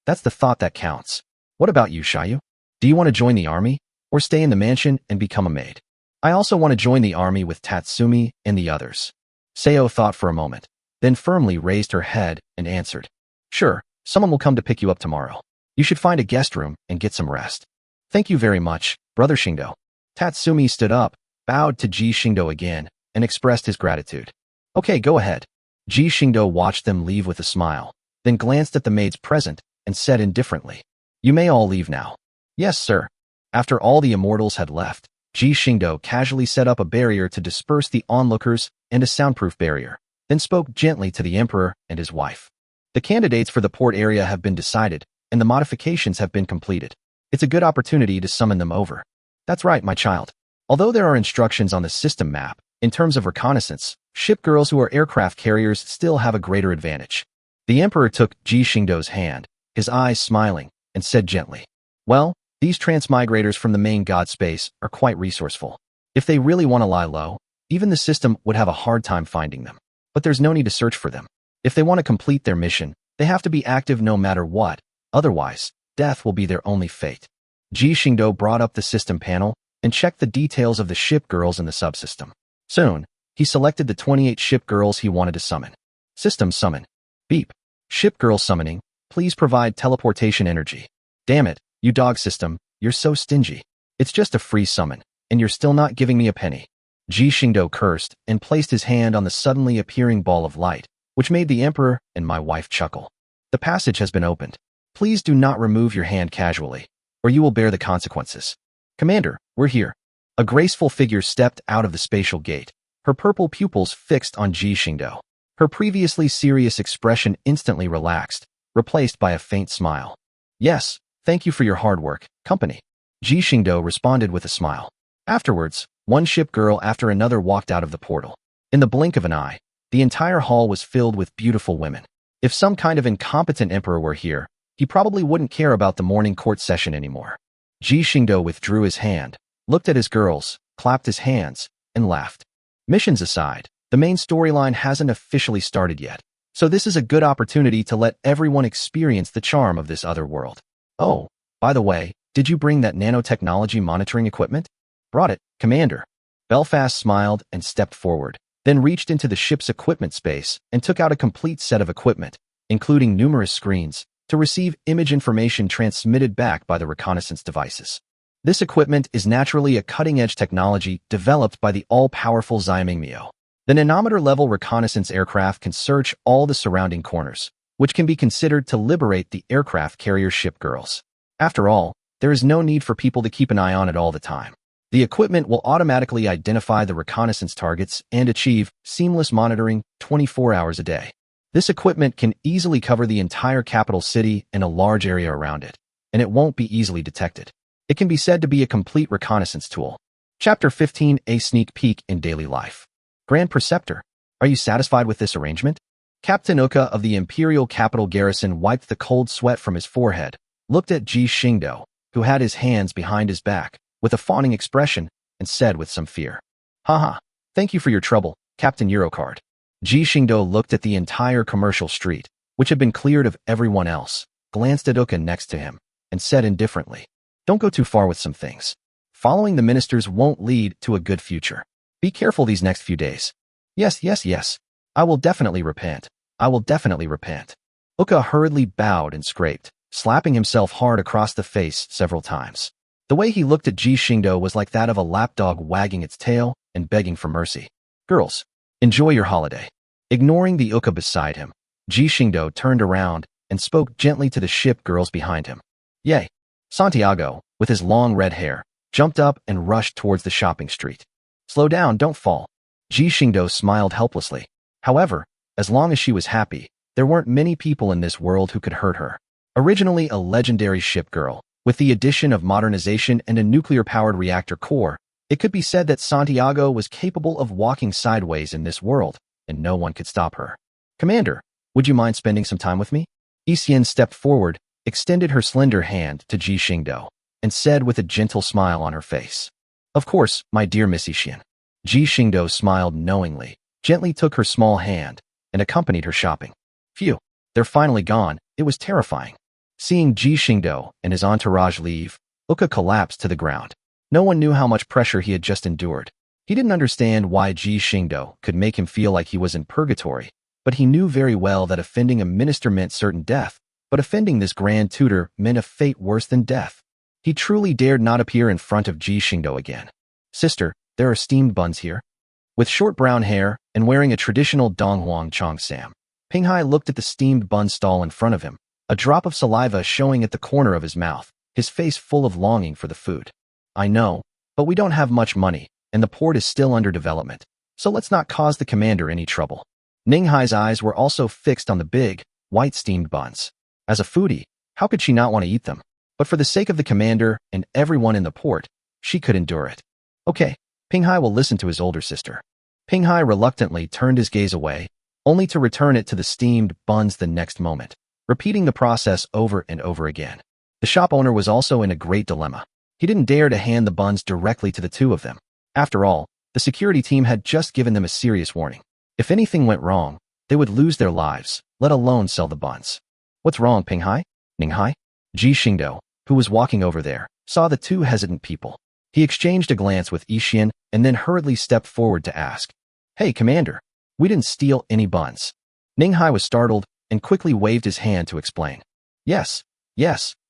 Speaker 1: That's the thought that counts. What about you, Xiaoyu? Do you want to join the army, or stay in the mansion and become a maid? I also want to join the army with Tatsumi and the others. Seo thought for a moment, then firmly raised her head and answered. Sure, someone will come to pick you up tomorrow. You should find a guest room and get some rest. Thank you very much, Brother Xingdou. Tatsumi stood up, bowed to Ji Xingdou again, and expressed his gratitude. Okay, go ahead. Ji Xingdou watched them leave with a smile, then glanced at the maids present and said indifferently, You may all leave now. Yes, sir. After all the immortals had left, Ji Xingdou casually set up a barrier to disperse the onlookers and a soundproof barrier, then spoke gently to the emperor and his wife. The candidates for the port area have been decided, and the modifications have been completed. It's a good opportunity to summon them over. That's right, my child. Although there are instructions on the system map, in terms of reconnaissance, shipgirls who are aircraft carriers still have a greater advantage. The emperor took Ji Xingdou's hand, his eyes smiling, and said gently, Well, these transmigrators from the main god space are quite resourceful. If they really want to lie low, even the system would have a hard time finding them. But there's no need to search for them. If they want to complete their mission, they have to be active no matter what, otherwise, death will be their only fate. Ji Xingdou brought up the system panel and checked the details of the shipgirls in the subsystem. Soon, he selected the 28 shipgirls he wanted to summon. System summon. Beep. Shipgirl summoning, please provide teleportation energy. Damn it, you dog system, you're so stingy. It's just a free summon, and you're still not giving me a penny. Ji Xingdou cursed and placed his hand on the suddenly appearing ball of light, which made the emperor and my wife chuckle. The passage has been opened. Please do not remove your hand casually, or you will bear the consequences. Commander, we're here. A graceful figure stepped out of the spatial gate, her purple pupils fixed on Ji Xingdou. Her previously serious expression instantly relaxed, replaced by a faint smile. Yes, thank you for your hard work, company. Ji Xingdou responded with a smile. Afterwards, one shipgirl after another walked out of the portal. In the blink of an eye, the entire hall was filled with beautiful women. If some kind of incompetent emperor were here, he probably wouldn't care about the morning court session anymore. Ji Xingdou withdrew his hand, looked at his girls, clapped his hands, and laughed. Missions aside, the main storyline hasn't officially started yet, so this is a good opportunity to let everyone experience the charm of this other world. Oh, by the way, did you bring that nanotechnology monitoring equipment? Brought it, Commander. Belfast smiled and stepped forward, then reached into the ship's equipment space and took out a complete set of equipment, including numerous screens, to receive image information transmitted back by the reconnaissance devices. This equipment is naturally a cutting-edge technology developed by the all-powerful Xiaomingmio. The nanometer-level reconnaissance aircraft can search all the surrounding corners, which can be considered to liberate the aircraft carrier shipgirls. After all, there is no need for people to keep an eye on it all the time. The equipment will automatically identify the reconnaissance targets and achieve seamless monitoring 24 hours a day. This equipment can easily cover the entire capital city and a large area around it, and it won't be easily detected. It can be said to be a complete reconnaissance tool. Chapter 15: A Sneak Peek in Daily Life. Grand Preceptor, are you satisfied with this arrangement? Captain Uka of the Imperial Capital Garrison wiped the cold sweat from his forehead, looked at Ji Xingdou, who had his hands behind his back, with a fawning expression, and said with some fear, Haha, thank you for your trouble, Captain Eurocard. Ji Xingdou looked at the entire commercial street, which had been cleared of everyone else, glanced at Uka next to him, and said indifferently, Don't go too far with some things. Following the ministers won't lead to a good future. Be careful these next few days. Yes. I will definitely repent. Uka hurriedly bowed and scraped, slapping himself hard across the face several times. The way he looked at Ji Xingdou was like that of a lapdog wagging its tail and begging for mercy. Girls, enjoy your holiday. Ignoring the uka beside him, Ji Xingdou turned around and spoke gently to the ship girls behind him. Yay! Santiago, with his long red hair, jumped up and rushed towards the shopping street. Slow down, don't fall. Ji Xingdou smiled helplessly. However, as long as she was happy, there weren't many people in this world who could hurt her. Originally a legendary ship girl, with the addition of modernization and a nuclear-powered reactor core, it could be said that Santiago was capable of walking sideways in this world, and no one could stop her. Commander, would you mind spending some time with me? Yixian stepped forward, extended her slender hand to Ji Xingdou, and said with a gentle smile on her face. Of course, my dear Miss Yixian. Ji Xingdou smiled knowingly, gently took her small hand, and accompanied her shopping. Phew, they're finally gone. It was terrifying. Seeing Ji Xingdou and his entourage leave, Uka collapsed to the ground. No one knew how much pressure he had just endured. He didn't understand why Ji Xingdou could make him feel like he was in purgatory, but he knew very well that offending a minister meant certain death, but offending this grand tutor meant a fate worse than death. He truly dared not appear in front of Ji Xingdou again. Sister, there are steamed buns here. With short brown hair and wearing a traditional Donghuang Cheongsam, Pinghai looked at the steamed bun stall in front of him, a drop of saliva showing at the corner of his mouth, his face full of longing for the food. I know, but we don't have much money, and the port is still under development, so let's not cause the commander any trouble. Ninghai's eyes were also fixed on the big, white steamed buns. As a foodie, how could she not want to eat them? But for the sake of the commander and everyone in the port, she could endure it. Okay, Pinghai will listen to his older sister. Pinghai reluctantly turned his gaze away, only to return it to the steamed buns the next moment, repeating the process over and over again. The shop owner was also in a great dilemma. He didn't dare to hand the buns directly to the two of them. After all, the security team had just given them a serious warning. If anything went wrong, they would lose their lives, let alone sell the buns. What's wrong, Pinghai? Ninghai? Ji Xingdou, who was walking over there, saw the two hesitant people. He exchanged a glance with Yixian and then hurriedly stepped forward to ask, Hey, Commander, we didn't steal any buns. Ninghai was startled and quickly waved his hand to explain. Yes,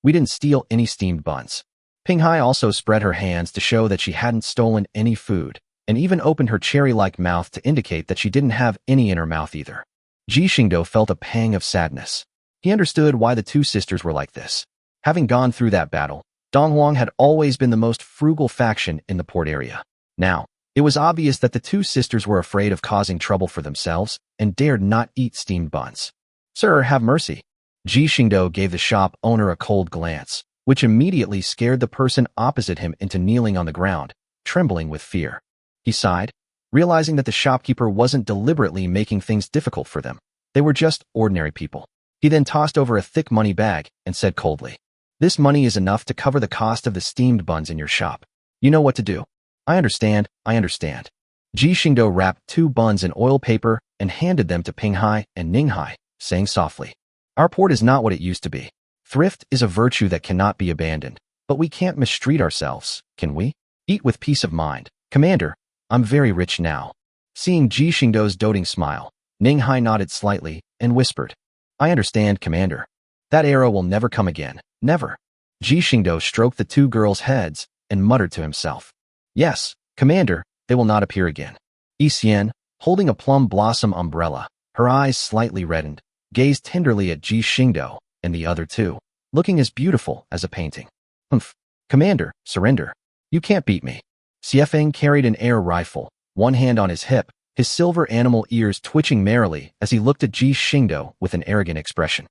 Speaker 1: we didn't steal any steamed buns. Pinghai also spread her hands to show that she hadn't stolen any food, and even opened her cherry-like mouth to indicate that she didn't have any in her mouth either. Ji Xingdou felt a pang of sadness. He understood why the two sisters were like this. Having gone through that battle, Donghuang had always been the most frugal faction in the port area. Now, it was obvious that the two sisters were afraid of causing trouble for themselves and dared not eat steamed buns. Sir, have mercy. Ji Xingdou gave the shop owner a cold glance, which immediately scared the person opposite him into kneeling on the ground, trembling with fear. He sighed, realizing that the shopkeeper wasn't deliberately making things difficult for them. They were just ordinary people. He then tossed over a thick money bag and said coldly, This money is enough to cover the cost of the steamed buns in your shop. You know what to do. I understand. Ji Xingdou wrapped 2 buns in oil paper and handed them to Pinghai and Ninghai, saying softly, Our port is not what it used to be. Thrift is a virtue that cannot be abandoned, but we can't mistreat ourselves, can we? Eat with peace of mind. Commander, I'm very rich now. Seeing Ji Xingdou's doting smile, Ninghai nodded slightly and whispered, I understand, Commander. That era will never come again, never. Ji Xingdou stroked the 2 girls' heads and muttered to himself, Yes, Commander, they will not appear again. Yixian, holding a plum blossom umbrella, her eyes slightly reddened, gazed tenderly at Ji Xingdou and the other 2, looking as beautiful as a painting. Commander, surrender. You can't beat me. Xiefeng carried an air rifle, one hand on his hip, his silver animal ears twitching merrily as he looked at Ji Xingdou with an arrogant expression.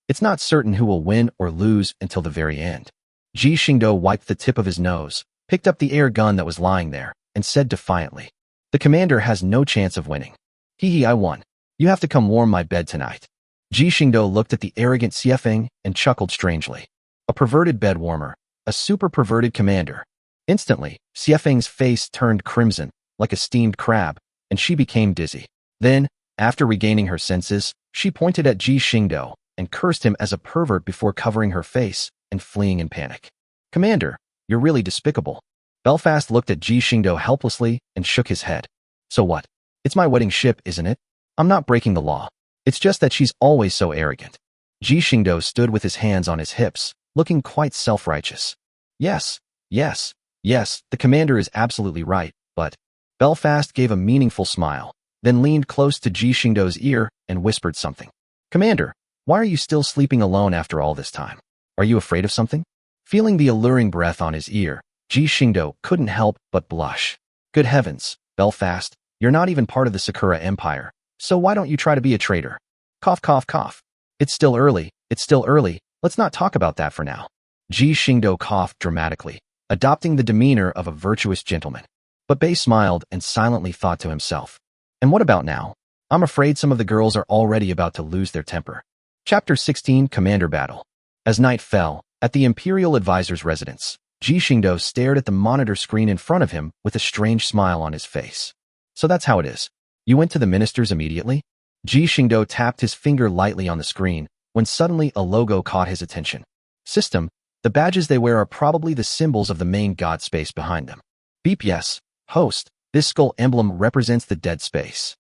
Speaker 1: It's not certain who will win or lose until the very end. Ji Xingdou wiped the tip of his nose, picked up the air gun that was lying there, and said defiantly, The commander has no chance of winning. I won. You have to come warm my bed tonight. Ji Xingdou looked at the arrogant Xiefeng and chuckled strangely. A perverted bed warmer, a super perverted commander. Instantly, Xiefeng's face turned crimson, like a steamed crab, and she became dizzy. Then, after regaining her senses, she pointed at Ji Xingdou and cursed him as a pervert before covering her face and fleeing in panic. Commander, you're really despicable. Belfast looked at Ji Xingdou helplessly and shook his head. So what? It's my wedding ship, isn't it? I'm not breaking the law. It's just that she's always so arrogant. Ji Xingdou stood with his hands on his hips, looking quite self-righteous. Yes, yes, yes, the commander is absolutely right, but… Belfast gave a meaningful smile, then leaned close to Ji Xingdou's ear and whispered something. Commander, why are you still sleeping alone after all this time? Are you afraid of something? Feeling the alluring breath on his ear, Ji Xingdou couldn't help but blush. Good heavens, Belfast, you're not even part of the Sakura Empire, so why don't you try to be a traitor? Cough, cough, cough. It's still early, let's not talk about that for now. Ji Xingdou coughed dramatically, adopting the demeanor of a virtuous gentleman. But Bei smiled and silently thought to himself. And what about now? I'm afraid some of the girls are already about to lose their temper. Chapter 16 Commander Battle. As night fell, at the Imperial Advisor's residence, Ji Xingdou stared at the monitor screen in front of him with a strange smile on his face. So that's how it is. You went to the ministers immediately? Ji Xingdou tapped his finger lightly on the screen when suddenly a logo caught his attention. System, the badges they wear are probably the symbols of the main god space behind them. Beep yes. Host, this skull emblem represents the dead space.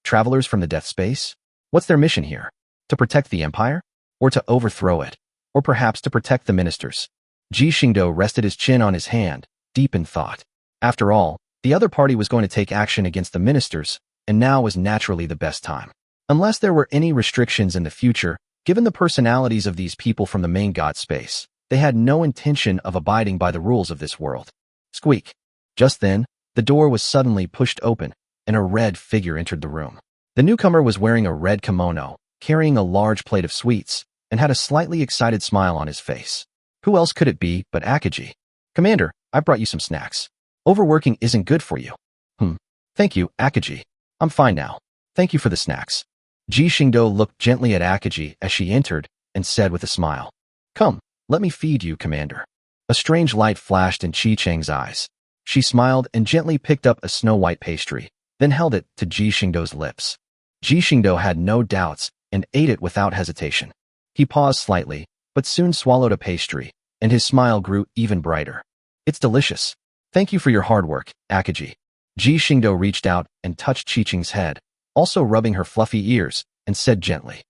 Speaker 1: Travelers from the death space? What's their mission here? To protect the empire? Or to overthrow it? Or perhaps to protect the ministers? Ji Xingdou rested his chin on his hand, deep in thought. After all, the other party was going to take action against the ministers, and now was naturally the best time. Unless there were any restrictions in the future, given the personalities of these people from the main god space, they had no intention of abiding by the rules of this world. Squeak. Just then, the door was suddenly pushed open, and a red figure entered the room. The newcomer was wearing a red kimono, carrying a large plate of sweets, and had a slightly excited smile on his face. Who else could it be but Akaji? Commander, I brought you some snacks. Overworking isn't good for you. Thank you, Akaji. I'm fine now. Thank you for the snacks. Ji Xingdou looked gently at Akaji as she entered and said with a smile. Come, let me feed you, Commander. A strange light flashed in Qi Cheng's eyes. She smiled and gently picked up a snow-white pastry, then held it to Ji Xingdou's lips. Ji Xingdou had no doubts and ate it without hesitation. He paused slightly, but soon swallowed a pastry, and his smile grew even brighter. It's delicious. Thank you for your hard work, Akaji. Ji Xingdou reached out and touched Qi Cheng's head, also rubbing her fluffy ears, and said gently,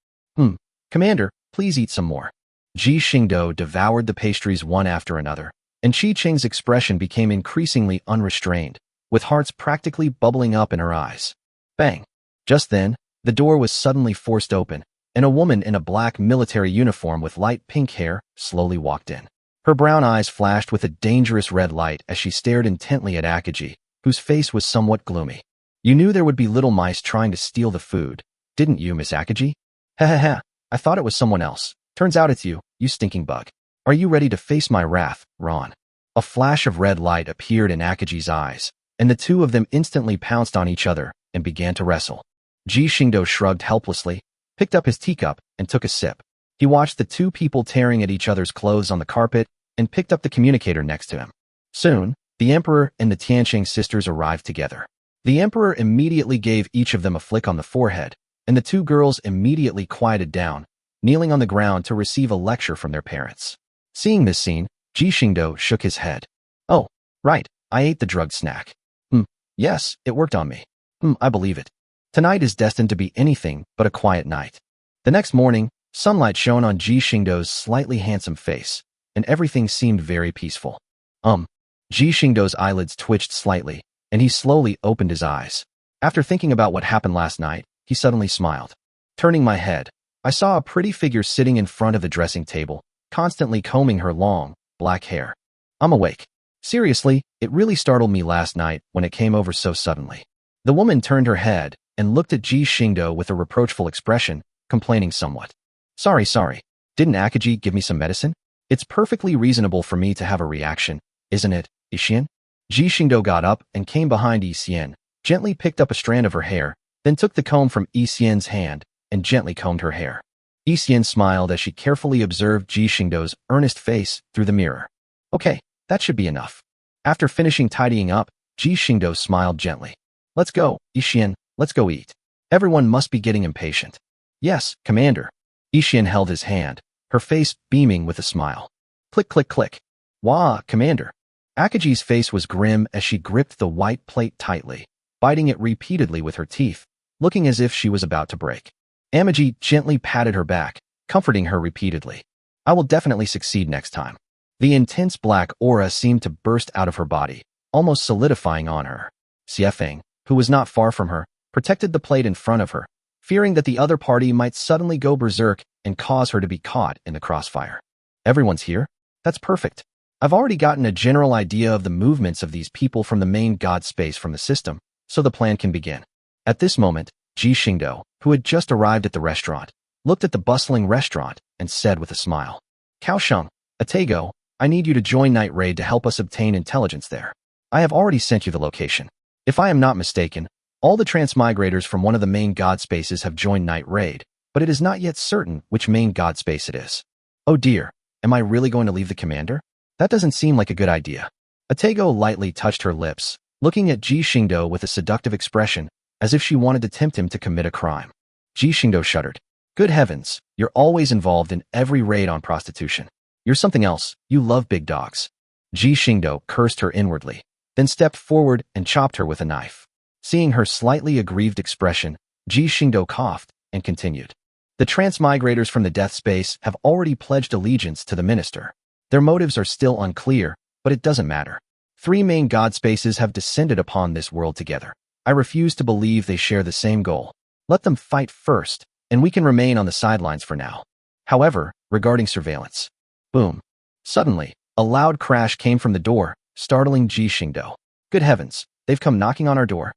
Speaker 1: Commander, please eat some more. Ji Xingdou devoured the pastries one after another, and Qi Cheng's expression became increasingly unrestrained, with hearts practically bubbling up in her eyes. Bang! Just then, the door was suddenly forced open, and a woman in a black military uniform with light pink hair slowly walked in. Her brown eyes flashed with a dangerous red light as she stared intently at Akaji, whose face was somewhat gloomy. You knew there would be little mice trying to steal the food, didn't you, Miss Akaji? Ha, I thought it was someone else. Turns out it's you, you stinking bug. Are you ready to face my wrath, Ron? A flash of red light appeared in Akaji's eyes, and the two of them instantly pounced on each other and began to wrestle. Ji Xingdou shrugged helplessly, picked up his teacup, and took a sip. He watched the two people tearing at each other's clothes on the carpet and picked up the communicator next to him. Soon, the Emperor and the Tianqing sisters arrived together. The Emperor immediately gave each of them a flick on the forehead, and the two girls immediately quieted down, kneeling on the ground to receive a lecture from their parents. Seeing this scene, Ji Xingdou shook his head. Oh, right, I ate the drugged snack. Yes, it worked on me. I believe it. Tonight is destined to be anything but a quiet night. The next morning, sunlight shone on Ji Xingdou's slightly handsome face, and everything seemed very peaceful. Ji Xingdou's eyelids twitched slightly, and he slowly opened his eyes. After thinking about what happened last night, he suddenly smiled. Turning my head, I saw a pretty figure sitting in front of the dressing table, constantly combing her long, black hair. I'm awake. Seriously, it really startled me last night when it came over so suddenly. The woman turned her head and looked at Ji Xingdou with a reproachful expression, complaining somewhat. Sorry. Didn't Akaji give me some medicine? It's perfectly reasonable for me to have a reaction, isn't it, Yixian? Ji Xingdou got up and came behind Yixian, gently picked up a strand of her hair, then took the comb from Yixian's hand and gently combed her hair. Yixian smiled as she carefully observed Ji Xingdou's earnest face through the mirror. Okay, that should be enough. After finishing tidying up, Ji Xingdou smiled gently. Let's go, Yixian, let's go eat. Everyone must be getting impatient. Yes, Commander. Yixian held his hand, her face beaming with a smile. Click, click, click. Wah, Commander. Akaji's face was grim as she gripped the white plate tightly, biting it repeatedly with her teeth, looking as if she was about to break. Amaji gently patted her back, comforting her repeatedly. I will definitely succeed next time. The intense black aura seemed to burst out of her body, almost solidifying on her. Xiefeng, who was not far from her, protected the plate in front of her, fearing that the other party might suddenly go berserk and cause her to be caught in the crossfire. Everyone's here? That's perfect. I've already gotten a general idea of the movements of these people from the main god space from the system, so the plan can begin. At this moment, Ji Xingdou, who had just arrived at the restaurant, looked at the bustling restaurant and said with a smile, Kaosheng, Atago, I need you to join Night Raid to help us obtain intelligence there. I have already sent you the location. If I am not mistaken, all the transmigrators from one of the main god spaces have joined Night Raid, but it is not yet certain which main god space it is. Oh dear, am I really going to leave the commander? That doesn't seem like a good idea. Atago lightly touched her lips, looking at Ji Xingdou with a seductive expression, as if she wanted to tempt him to commit a crime. Ji Xingdou shuddered. Good heavens, you're always involved in every raid on prostitution. You're something else, you love big dogs. Ji Xingdou cursed her inwardly, then stepped forward and chopped her with a knife. Seeing her slightly aggrieved expression, Ji Xingdou coughed and continued. The transmigrators from the death space have already pledged allegiance to the minister. Their motives are still unclear, but it doesn't matter. 3 main god spaces have descended upon this world together. I refuse to believe they share the same goal. Let them fight first, and we can remain on the sidelines for now. However, regarding surveillance. Boom. Suddenly, a loud crash came from the door, startling Ji Xingdou. Good heavens, they've come knocking on our door.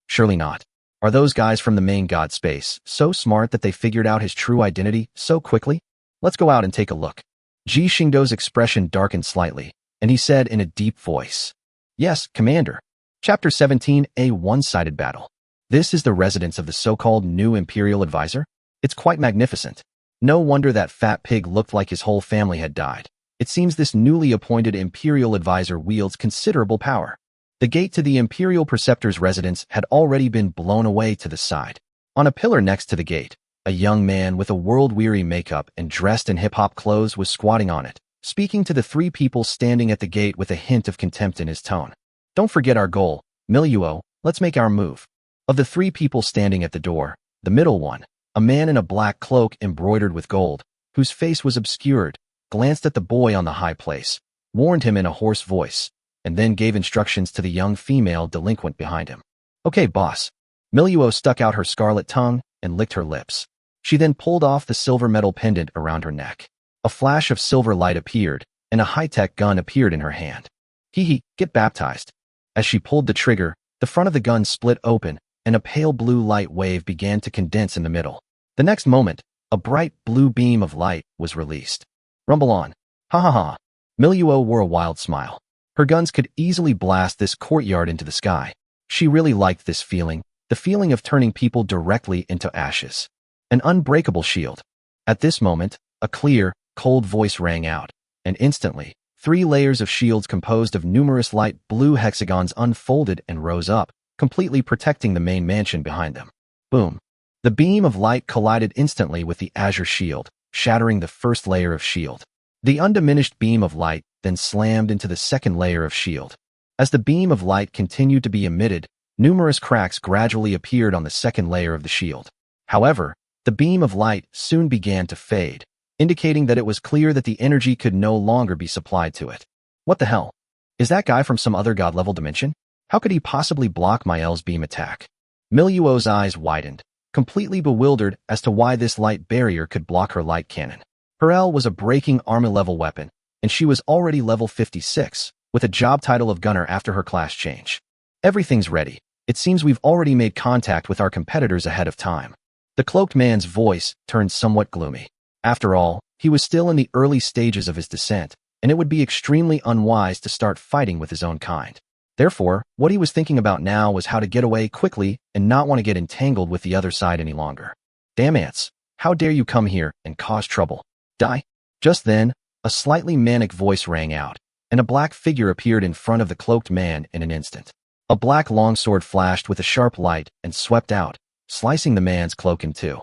Speaker 1: Surely not. Are those guys from the main god space so smart that they figured out his true identity so quickly? Let's go out and take a look. Ji Xingdou's expression darkened slightly, and he said in a deep voice, Yes, Commander. Chapter 17, A One-Sided Battle. This is the residence of the so-called new Imperial Advisor? It's quite magnificent. No wonder that fat pig looked like his whole family had died. It seems this newly appointed Imperial Advisor wields considerable power. The gate to the Imperial Preceptor's residence had already been blown away to the side. On a pillar next to the gate, a young man with a world-weary makeup and dressed in hip-hop clothes was squatting on it, speaking to the 3 people standing at the gate with a hint of contempt in his tone. Don't forget our goal, Myriad, let's make our move. Of the 3 people standing at the door, the middle one, a man in a black cloak embroidered with gold, whose face was obscured, glanced at the boy on the high place, warned him in a hoarse voice, and then gave instructions to the young female delinquent behind him. Okay, boss. Myriad stuck out her scarlet tongue and licked her lips. She then pulled off the silver metal pendant around her neck. A flash of silver light appeared, and a high-tech gun appeared in her hand. Hee, get baptized. As she pulled the trigger, the front of the gun split open, and a pale blue light wave began to condense in the middle. The next moment, a bright blue beam of light was released. Rumble on. Ha ha ha. Myriad wore a wild smile. Her guns could easily blast this courtyard into the sky. She really liked this feeling, the feeling of turning people directly into ashes. An unbreakable shield. At this moment, a clear, cold voice rang out, and instantly, 3 layers of shields composed of numerous light blue hexagons unfolded and rose up, completely protecting the main mansion behind them. Boom. The beam of light collided instantly with the azure shield, shattering the first layer of shield. The undiminished beam of light then slammed into the second layer of shield. As the beam of light continued to be emitted, numerous cracks gradually appeared on the second layer of the shield. However, the beam of light soon began to fade, indicating that it was clear that the energy could no longer be supplied to it. What the hell? Is that guy from some other god-level dimension? How could he possibly block Myriad's beam attack? Myriad's eyes widened, completely bewildered as to why this light barrier could block her light cannon. Her L was a breaking army-level weapon, and she was already level 56, with a job title of gunner after her class change. Everything's ready. It seems we've already made contact with our competitors ahead of time. The cloaked man's voice turned somewhat gloomy. After all, he was still in the early stages of his descent, and it would be extremely unwise to start fighting with his own kind. Therefore, what he was thinking about now was how to get away quickly and not want to get entangled with the other side any longer. Damn ants, how dare you come here and cause trouble? Die. Just then, a slightly manic voice rang out, and a black figure appeared in front of the cloaked man in an instant. A black longsword flashed with a sharp light and swept out, slicing the man's cloak in two.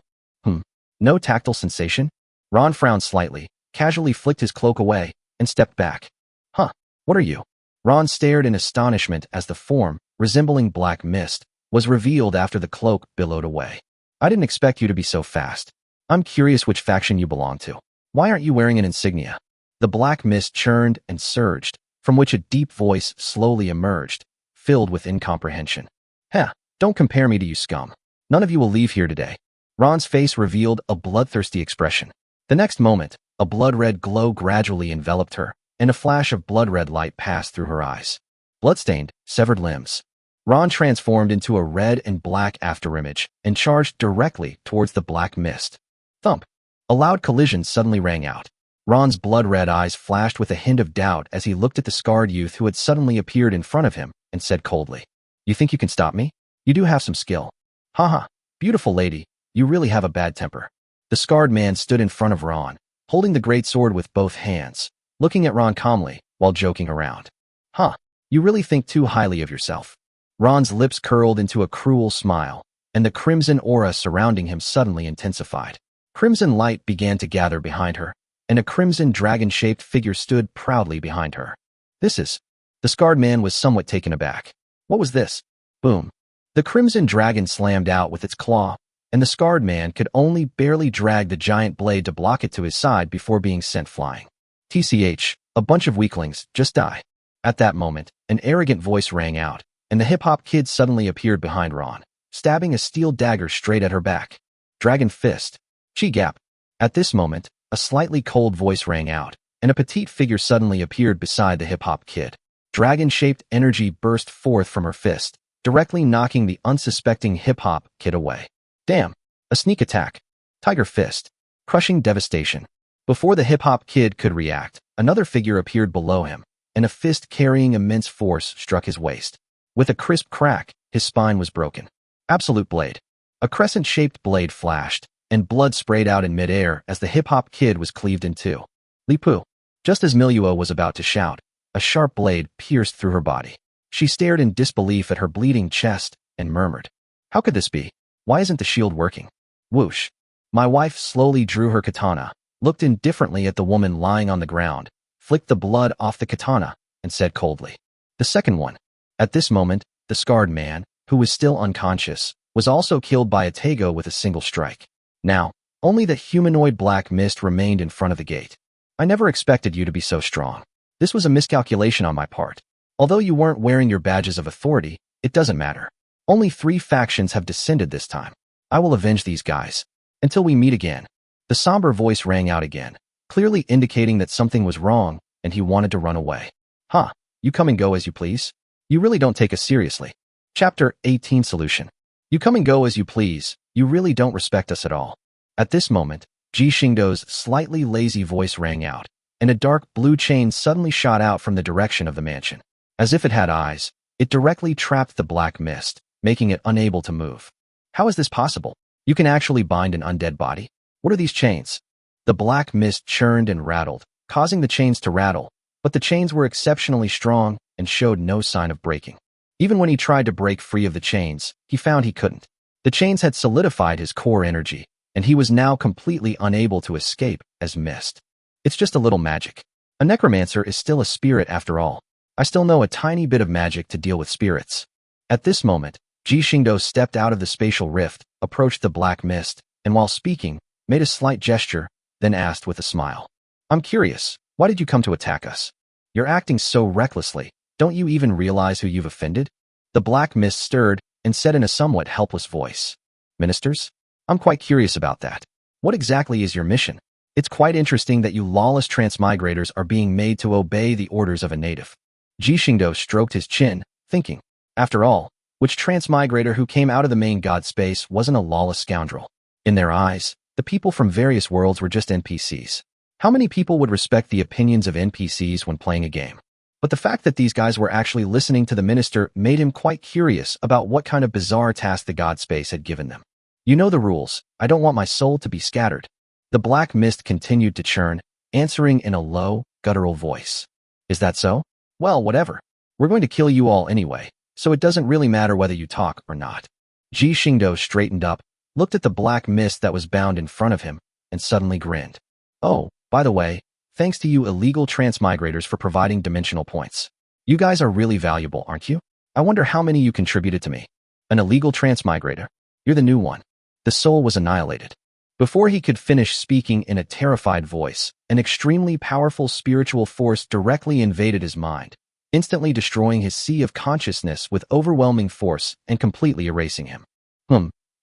Speaker 1: No tactile sensation? Ron frowned slightly, casually flicked his cloak away, and stepped back. Huh, what are you? Ron stared in astonishment as the form, resembling black mist, was revealed after the cloak billowed away. I didn't expect you to be so fast. I'm curious which faction you belong to. Why aren't you wearing an insignia? The black mist churned and surged, from which a deep voice slowly emerged, filled with incomprehension. Heh, don't compare me to you scum. None of you will leave here today. Ron's face revealed a bloodthirsty expression. The next moment, a blood-red glow gradually enveloped her, and a flash of blood-red light passed through her eyes. Bloodstained, severed limbs. Ron transformed into a red and black afterimage and charged directly towards the black mist. Thump! A loud collision suddenly rang out. Ron's blood-red eyes flashed with a hint of doubt as he looked at the scarred youth who had suddenly appeared in front of him and said coldly, "You think you can stop me? You do have some skill. Haha, beautiful lady, you really have a bad temper." The scarred man stood in front of Ron, holding the great sword with both hands, looking at Ron calmly while joking around. Huh, you really think too highly of yourself. Ron's lips curled into a cruel smile, and the crimson aura surrounding him suddenly intensified. Crimson light began to gather behind her, and a crimson dragon-shaped figure stood proudly behind her. This is... The scarred man was somewhat taken aback. What was this? Boom. The crimson dragon slammed out with its claw, and the scarred man could only barely drag the giant blade to block it to his side before being sent flying. TCH, a bunch of weaklings, just die. At that moment, an arrogant voice rang out, and the hip-hop kid suddenly appeared behind Ron, stabbing a steel dagger straight at her back. Dragon fist. Chi gap. At this moment, a slightly cold voice rang out, and a petite figure suddenly appeared beside the hip-hop kid. Dragon-shaped energy burst forth from her fist, directly knocking the unsuspecting hip-hop kid away. Damn! A sneak attack. Tiger fist. Crushing devastation. Before the hip-hop kid could react, another figure appeared below him, and a fist carrying immense force struck his waist. With a crisp crack, his spine was broken. Absolute blade. A crescent-shaped blade flashed, and blood sprayed out in midair as the hip-hop kid was cleaved in two. Lipu. Just as Milua was about to shout, a sharp blade pierced through her body. She stared in disbelief at her bleeding chest and murmured, "How could this be? Why isn't the shield working?" Whoosh. My wife slowly drew her katana, looked indifferently at the woman lying on the ground, flicked the blood off the katana, and said coldly, "The second one." At this moment, the scarred man, who was still unconscious, was also killed by a Tego with a single strike. Now, only the humanoid black mist remained in front of the gate. I never expected you to be so strong. This was a miscalculation on my part. Although you weren't wearing your badges of authority, it doesn't matter. Only 3 factions have descended this time. I will avenge these guys. Until we meet again. The somber voice rang out again, clearly indicating that something was wrong and he wanted to run away. Huh, you come and go as you please? You really don't take us seriously. Chapter 18 Solution. You come and go as you please. You really don't respect us at all. At this moment, Ji Xingdou's slightly lazy voice rang out, and a dark blue chain suddenly shot out from the direction of the mansion. As if it had eyes, it directly trapped the black mist, making it unable to move. How is this possible? You can actually bind an undead body? What are these chains? The black mist churned and rattled, causing the chains to rattle, but the chains were exceptionally strong and showed no sign of breaking. Even when he tried to break free of the chains, he found he couldn't. The chains had solidified his core energy, and he was now completely unable to escape as mist. It's just a little magic. A necromancer is still a spirit after all. I still know a tiny bit of magic to deal with spirits. At this moment, Ji Xingdou stepped out of the spatial rift, approached the black mist, and while speaking, made a slight gesture, then asked with a smile. I'm curious, why did you come to attack us? You're acting so recklessly. Don't you even realize who you've offended? The black mist stirred and said in a somewhat helpless voice. Ministers? I'm quite curious about that. What exactly is your mission? It's quite interesting that you lawless transmigrators are being made to obey the orders of a native. Ji Xingdou stroked his chin, thinking, after all, which transmigrator who came out of the main god space wasn't a lawless scoundrel? In their eyes, the people from various worlds were just NPCs. How many people would respect the opinions of NPCs when playing a game? But the fact that these guys were actually listening to the minister made him quite curious about what kind of bizarre task the god space had given them. You know the rules. I don't want my soul to be scattered. The black mist continued to churn, answering in a low, guttural voice. Is that so? Well, whatever. We're going to kill you all anyway, so it doesn't really matter whether you talk or not. Ji Xingdou straightened up, looked at the black mist that was bound in front of him, and suddenly grinned. Oh, by the way, thanks to you illegal transmigrators for providing dimensional points. You guys are really valuable, aren't you? I wonder how many you contributed to me. An illegal transmigrator? You're the new one. The soul was annihilated. Before he could finish speaking in a terrified voice, an extremely powerful spiritual force directly invaded his mind, instantly destroying his sea of consciousness with overwhelming force and completely erasing him.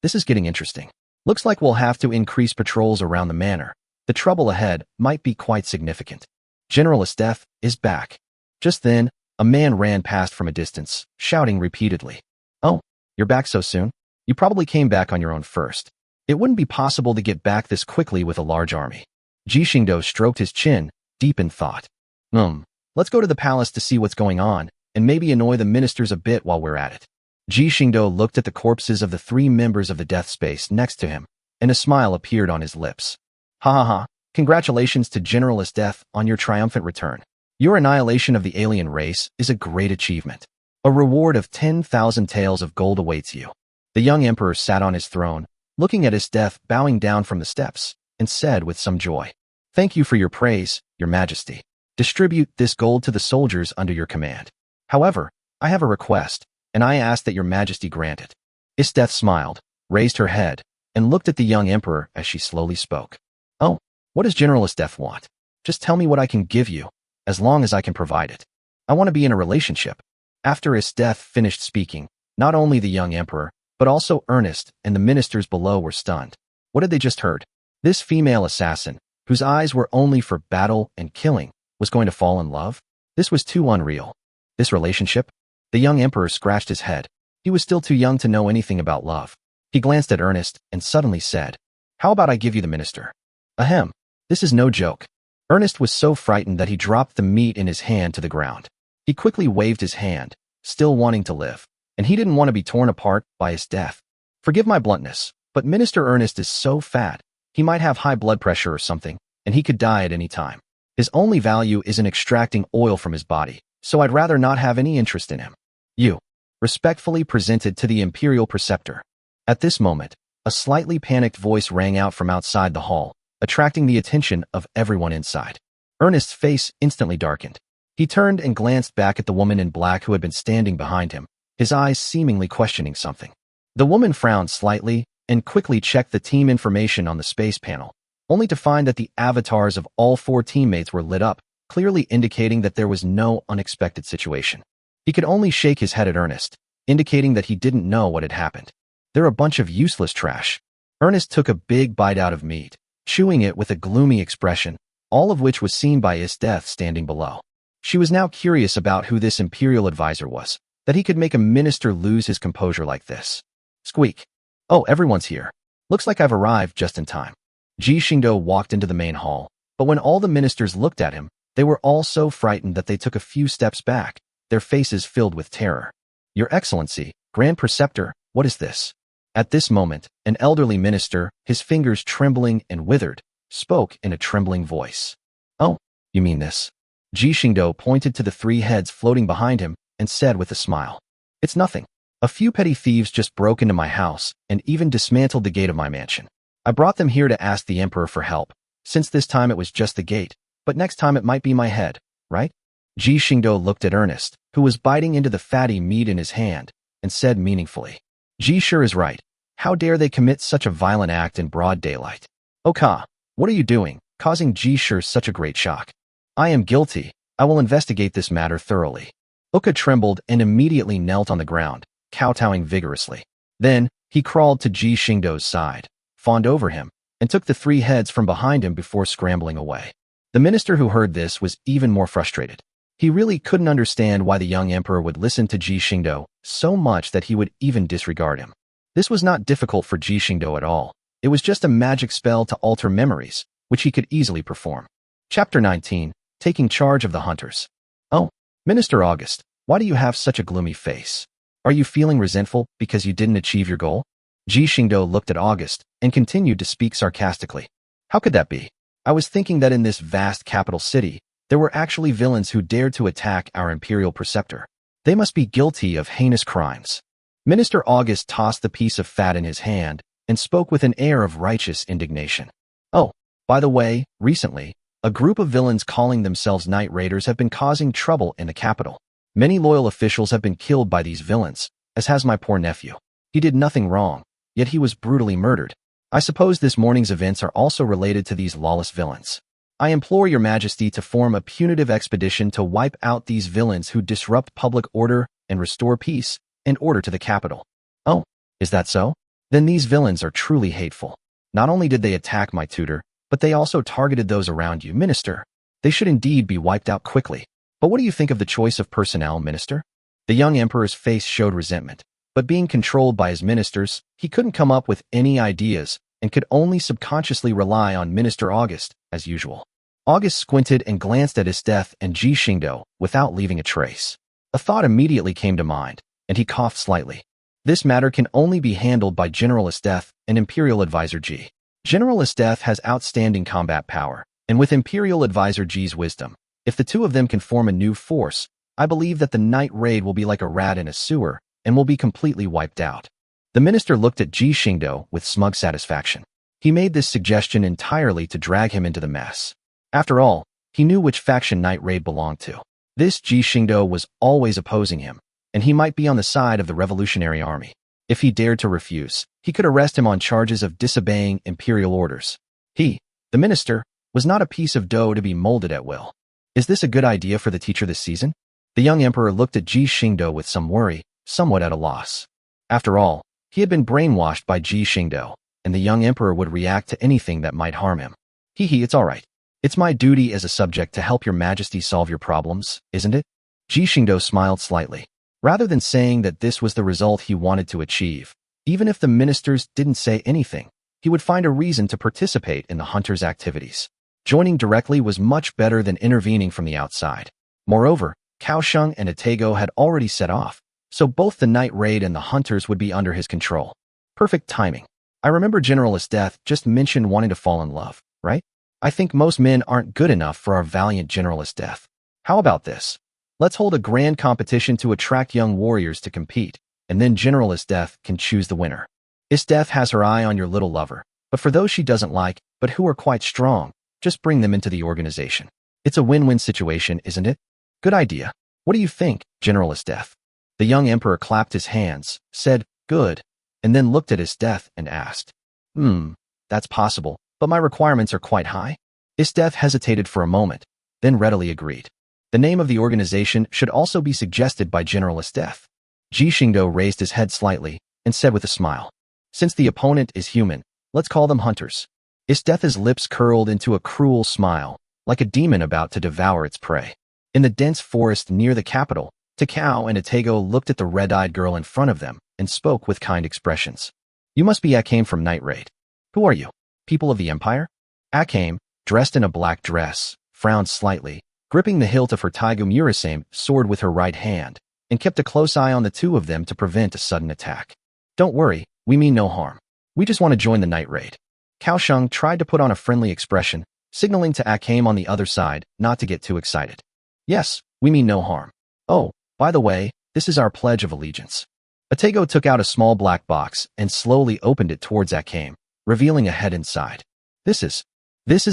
Speaker 1: This is getting interesting. Looks like we'll have to increase patrols around the manor. The trouble ahead might be quite significant. General Estef is back. Just then, a man ran past from a distance, shouting repeatedly. "Oh, you're back so soon? You probably came back on your own first. It wouldn't be possible to get back this quickly with a large army." Ji Xingdou stroked his chin, deep in thought. Let's go to the palace to see what's going on, and maybe annoy the ministers a bit while we're at it. Ji Xingdou looked at the corpses of the 3 members of the death space next to him, and a smile appeared on his lips. Ha. Congratulations to General Estef on your triumphant return. Your annihilation of the alien race is a great achievement. A reward of 10,000 taels of gold awaits you. The young emperor sat on his throne, looking at Estef bowing down from the steps, and said with some joy, "Thank you for your praise, your majesty. Distribute this gold to the soldiers under your command. However, I have a request, and I ask that your majesty grant it." Estef smiled, raised her head, and looked at the young emperor as she slowly spoke. "Oh, what does General Estef want? Just tell me what I can give you, as long as I can provide it. I want to be in a relationship." After Estef finished speaking, not only the young emperor, but also Ernest and the ministers below were stunned. What had they just heard? This female assassin, whose eyes were only for battle and killing, was going to fall in love? This was too unreal. This relationship? The young emperor scratched his head. He was still too young to know anything about love. He glanced at Ernest and suddenly said, "How about I give you the minister?" Ahem, this is no joke. Ernest was so frightened that he dropped the meat in his hand to the ground. He quickly waved his hand, still wanting to live, and he didn't want to be torn apart by his death. Forgive my bluntness, but Minister Ernest is so fat, he might have high blood pressure or something, and he could die at any time. His only value is in extracting oil from his body, so I'd rather not have any interest in him. You, respectfully presented to the Imperial Preceptor. At this moment, a slightly panicked voice rang out from outside the hall, attracting the attention of everyone inside. Ernest's face instantly darkened. He turned and glanced back at the woman in black who had been standing behind him, his eyes seemingly questioning something. The woman frowned slightly and quickly checked the team information on the space panel, only to find that the avatars of all 4 teammates were lit up, clearly indicating that there was no unexpected situation. He could only shake his head at Ernest, indicating that he didn't know what had happened. They're a bunch of useless trash. Ernest took a big bite out of meat, chewing it with a gloomy expression, all of which was seen by Estef standing below. She was now curious about who this imperial advisor was, that he could make a minister lose his composure like this. Squeak. Oh, everyone's here. Looks like I've arrived just in time. Ji Xingdou walked into the main hall, but when all the ministers looked at him, they were all so frightened that they took a few steps back, their faces filled with terror. Your Excellency, Grand Preceptor, what is this? At this moment, an elderly minister, his fingers trembling and withered, spoke in a trembling voice. Oh, you mean this? Ji Xingdou pointed to the 3 heads floating behind him and said with a smile. It's nothing. A few petty thieves just broke into my house and even dismantled the gate of my mansion. I brought them here to ask the emperor for help, since this time it was just the gate, but next time it might be my head, right? Ji Xingdou looked at Ernest, who was biting into the fatty meat in his hand, and said meaningfully, Ji sure is right. How dare they commit such a violent act in broad daylight? Oka, what are you doing, causing Ji sure such a great shock? I am guilty. I will investigate this matter thoroughly. Oka trembled and immediately knelt on the ground, kowtowing vigorously. Then, he crawled to Ji Xingdou's side, fawned over him, and took the 3 heads from behind him before scrambling away. The minister who heard this was even more frustrated. He really couldn't understand why the young emperor would listen to Ji Xingdou so much that he would even disregard him. This was not difficult for Ji Xingdou at all. It was just a magic spell to alter memories, which he could easily perform. Chapter 19, Taking Charge of the Hunters. Oh, Minister August, why do you have such a gloomy face? Are you feeling resentful because you didn't achieve your goal? Ji Xingdou looked at August and continued to speak sarcastically. How could that be? I was thinking that in this vast capital city, there were actually villains who dared to attack our imperial preceptor. They must be guilty of heinous crimes. Minister August tossed the piece of fat in his hand and spoke with an air of righteous indignation. Oh, by the way, recently, a group of villains calling themselves Night Raiders have been causing trouble in the capital. Many loyal officials have been killed by these villains, as has my poor nephew. He did nothing wrong, yet he was brutally murdered. I suppose this morning's events are also related to these lawless villains. I implore your majesty to form a punitive expedition to wipe out these villains who disrupt public order and restore peace and order to the capital. Oh, is that so? Then these villains are truly hateful. Not only did they attack my tutor, but they also targeted those around you, Minister. They should indeed be wiped out quickly. But what do you think of the choice of personnel, Minister? The young emperor's face showed resentment, but being controlled by his ministers, he couldn't come up with any ideas and could only subconsciously rely on Minister August, as usual. August squinted and glanced at his death and Ji Xingdou without leaving a trace. A thought immediately came to mind, and he coughed slightly. This matter can only be handled by General Esteth and Imperial Advisor Ji. General Esteth has outstanding combat power, and with Imperial Advisor Ji's wisdom, if the two of them can form a new force, I believe that the night raid will be like a rat in a sewer and will be completely wiped out. The minister looked at Ji Xingdou with smug satisfaction. He made this suggestion entirely to drag him into the mess. After all, he knew which faction night raid belonged to. This Ji Xingdou was always opposing him, and he might be on the side of the revolutionary army. If he dared to refuse, he could arrest him on charges of disobeying imperial orders. He, the minister, was not a piece of dough to be molded at will. Is this a good idea for the teacher this season? The young emperor looked at Ji Xingdou with some worry, somewhat at a loss. After all, he had been brainwashed by Ji Xingdou, and the young emperor would react to anything that might harm him. It's all right. It's my duty as a subject to help your majesty solve your problems, isn't it? Ji Xingdou smiled slightly. Rather than saying that this was the result he wanted to achieve, even if the ministers didn't say anything, he would find a reason to participate in the hunter's activities. Joining directly was much better than intervening from the outside. Moreover, Kaohsiung and Atego had already set off, so both the night raid and the hunters would be under his control. Perfect timing. I remember General Esteth just mentioned wanting to fall in love, right? I think most men aren't good enough for our valiant General Esteth. How about this? Let's hold a grand competition to attract young warriors to compete, and then General Esteth can choose the winner. Esteth has her eye on your little lover, but for those she doesn't like, but who are quite strong, just bring them into the organization. It's a win-win situation, isn't it? Good idea. What do you think, General Esteth? The young emperor clapped his hands, said, good, and then looked at Esteth and asked, that's possible, but my requirements are quite high. Esteth hesitated for a moment, then readily agreed. The name of the organization should also be suggested by General Esteth. Ji Xingdou raised his head slightly and said with a smile, since the opponent is human, let's call them hunters. Esteth's lips curled into a cruel smile, like a demon about to devour its prey. In the dense forest near the capital, Takao and Atego looked at the red-eyed girl in front of them and spoke with kind expressions. You must be Akame from Night Raid. Who are you? People of the Empire? Akame, dressed in a black dress, frowned slightly, gripping the hilt of her Taigu Murasame sword with her right hand, and kept a close eye on the two of them to prevent a sudden attack. Don't worry, we mean no harm. We just want to join the Night Raid. Kaohsiung tried to put on a friendly expression, signaling to Akame on the other side not to get too excited. Yes, we mean no harm. Oh, by the way, this is our pledge of allegiance. Atego took out a small black box and slowly opened it towards Akame, revealing a head inside. This is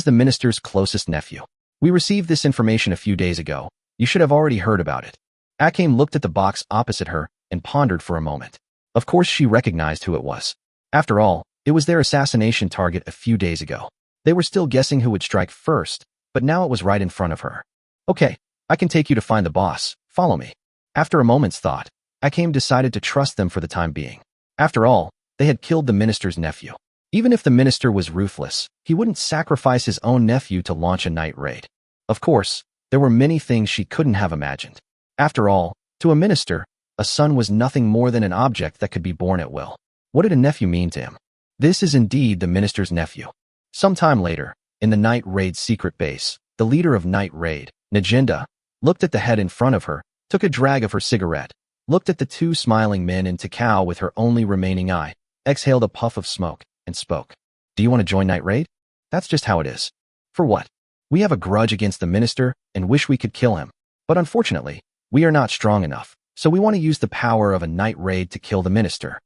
Speaker 1: the minister's closest nephew. We received this information a few days ago. You should have already heard about it. Akame looked at the box opposite her and pondered for a moment. Of course she recognized who it was. After all, it was their assassination target a few days ago. They were still guessing who would strike first, but now it was right in front of her. Okay, I can take you to find the boss. Follow me. After a moment's thought, Akame decided to trust them for the time being. After all, they had killed the minister's nephew. Even if the minister was ruthless, he wouldn't sacrifice his own nephew to launch a night raid. Of course, there were many things she couldn't have imagined. After all, to a minister, a son was nothing more than an object that could be born at will. What did a nephew mean to him? This is indeed the minister's nephew. Sometime later, in the night raid's secret base, the leader of night raid, Najenda, looked at the head in front of her, took a drag of her cigarette, looked at the two smiling men and Takao with her only remaining eye, exhaled a puff of smoke, and spoke. Do you want to join Night Raid? That's just how it is. For what? We have a grudge against the minister and wish we could kill him. But unfortunately, we are not strong enough, so we want to use the power of a night raid to kill the minister.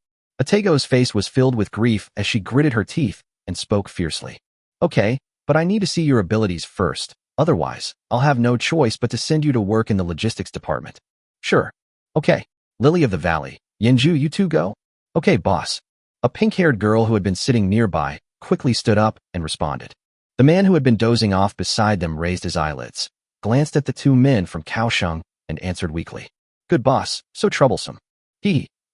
Speaker 1: Atego's face was filled with grief as she gritted her teeth and spoke fiercely. Okay, but I need to see your abilities first. Otherwise, I'll have no choice but to send you to work in the logistics department. Sure. Okay. Lily of the Valley. Yenju, you two go? Okay, boss. A pink-haired girl who had been sitting nearby quickly stood up and responded. The man who had been dozing off beside them raised his eyelids, glanced at the two men from Kaohsiung, and answered weakly. Good boss, so troublesome.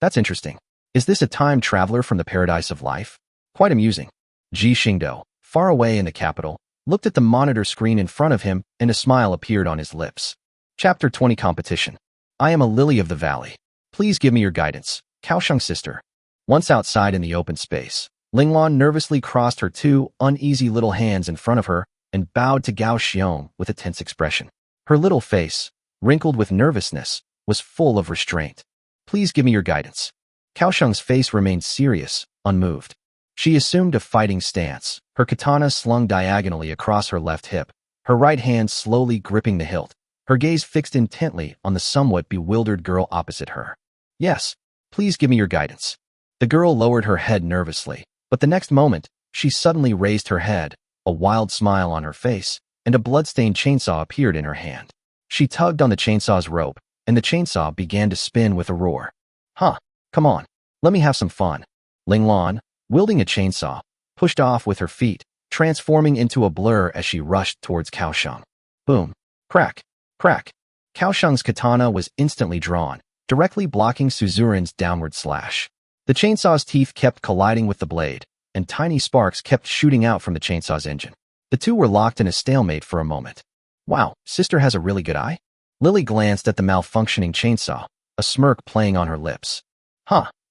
Speaker 1: That's interesting. Is this a time traveler from the paradise of life? Quite amusing. Ji Xingdou, far away in the capital, looked at the monitor screen in front of him and a smile appeared on his lips. Chapter 20 Competition. I am a lily of the valley. Please give me your guidance, Kaohsiung's sister. Once outside in the open space, Linglan nervously crossed her two uneasy little hands in front of her and bowed to Gao Xiong with a tense expression. Her little face, wrinkled with nervousness, was full of restraint. Please give me your guidance. Kaohsiung's face remained serious, unmoved. She assumed a fighting stance, her katana slung diagonally across her left hip, her right hand slowly gripping the hilt, her gaze fixed intently on the somewhat bewildered girl opposite her. Yes, please give me your guidance. The girl lowered her head nervously, but the next moment, she suddenly raised her head, a wild smile on her face, and a blood-stained chainsaw appeared in her hand. She tugged on the chainsaw's rope, and the chainsaw began to spin with a roar. Come on, let me have some fun. Linglan, wielding a chainsaw, pushed off with her feet, transforming into a blur as she rushed towards Kaohsiung. Boom. Crack. Crack. Kaohsiung's katana was instantly drawn, directly blocking Suzuran's downward slash. The chainsaw's teeth kept colliding with the blade, and tiny sparks kept shooting out from the chainsaw's engine. The two were locked in a stalemate for a moment. Wow, sister has a really good eye? Lily glanced at the malfunctioning chainsaw, a smirk playing on her lips.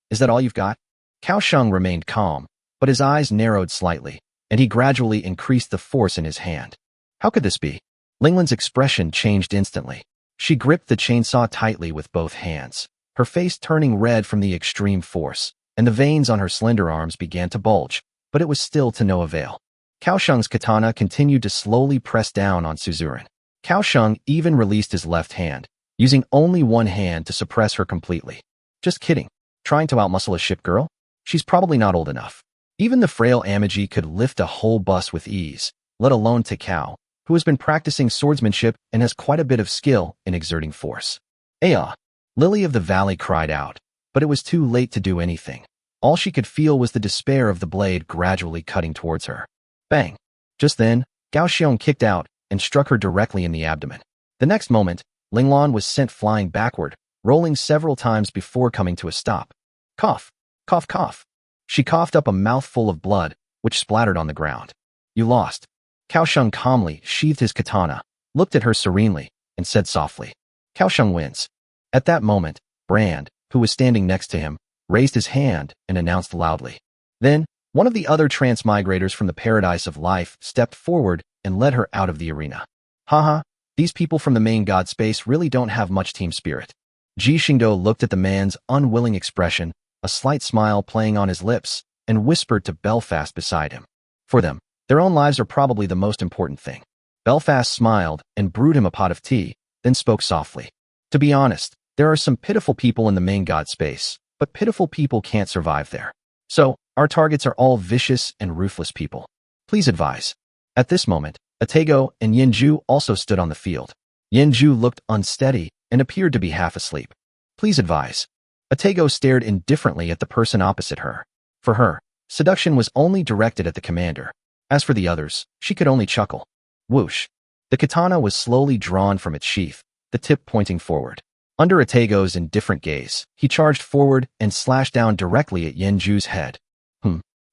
Speaker 1: Is that all you've got? Kaohsiung remained calm, but his eyes narrowed slightly, and he gradually increased the force in his hand. How could this be? Linglan's expression changed instantly. She gripped the chainsaw tightly with both hands, her face turning red from the extreme force, and the veins on her slender arms began to bulge, but it was still to no avail. Kaohsiung's katana continued to slowly press down on Suzuran. Kaohsiung even released his left hand, using only one hand to suppress her completely. Just kidding. Trying to outmuscle a shipgirl? She's probably not old enough. Even the frail Amaji could lift a whole bus with ease, let alone Takao, who has been practicing swordsmanship and has quite a bit of skill in exerting force. Ayah! Lily of the Valley cried out, but it was too late to do anything. All she could feel was the despair of the blade gradually cutting towards her. Bang! Just then, Gao Xiong kicked out and struck her directly in the abdomen. The next moment, Linglan was sent flying backward, rolling several times before coming to a stop. Cough! Cough, cough. She coughed up a mouthful of blood, which splattered on the ground. You lost. Kaohsiung calmly sheathed his katana, looked at her serenely, and said softly, Kaohsiung wins. At that moment, Brand, who was standing next to him, raised his hand and announced loudly. Then, one of the other transmigrators from the paradise of life stepped forward and led her out of the arena. Haha, these people from the main god space really don't have much team spirit. Ji Xingdou looked at the man's unwilling expression, a slight smile playing on his lips, and whispered to Belfast beside him. For them, their own lives are probably the most important thing. Belfast smiled and brewed him a pot of tea, then spoke softly. To be honest, there are some pitiful people in the main god space, but pitiful people can't survive there. So, our targets are all vicious and ruthless people. Please advise. At this moment, Atego and Yinju also stood on the field. Yinju looked unsteady and appeared to be half asleep. Please advise. Atego stared indifferently at the person opposite her. For her, seduction was only directed at the commander. As for the others, she could only chuckle. Whoosh. The katana was slowly drawn from its sheath, the tip pointing forward. Under Atego's indifferent gaze, he charged forward and slashed down directly at Yinju's head.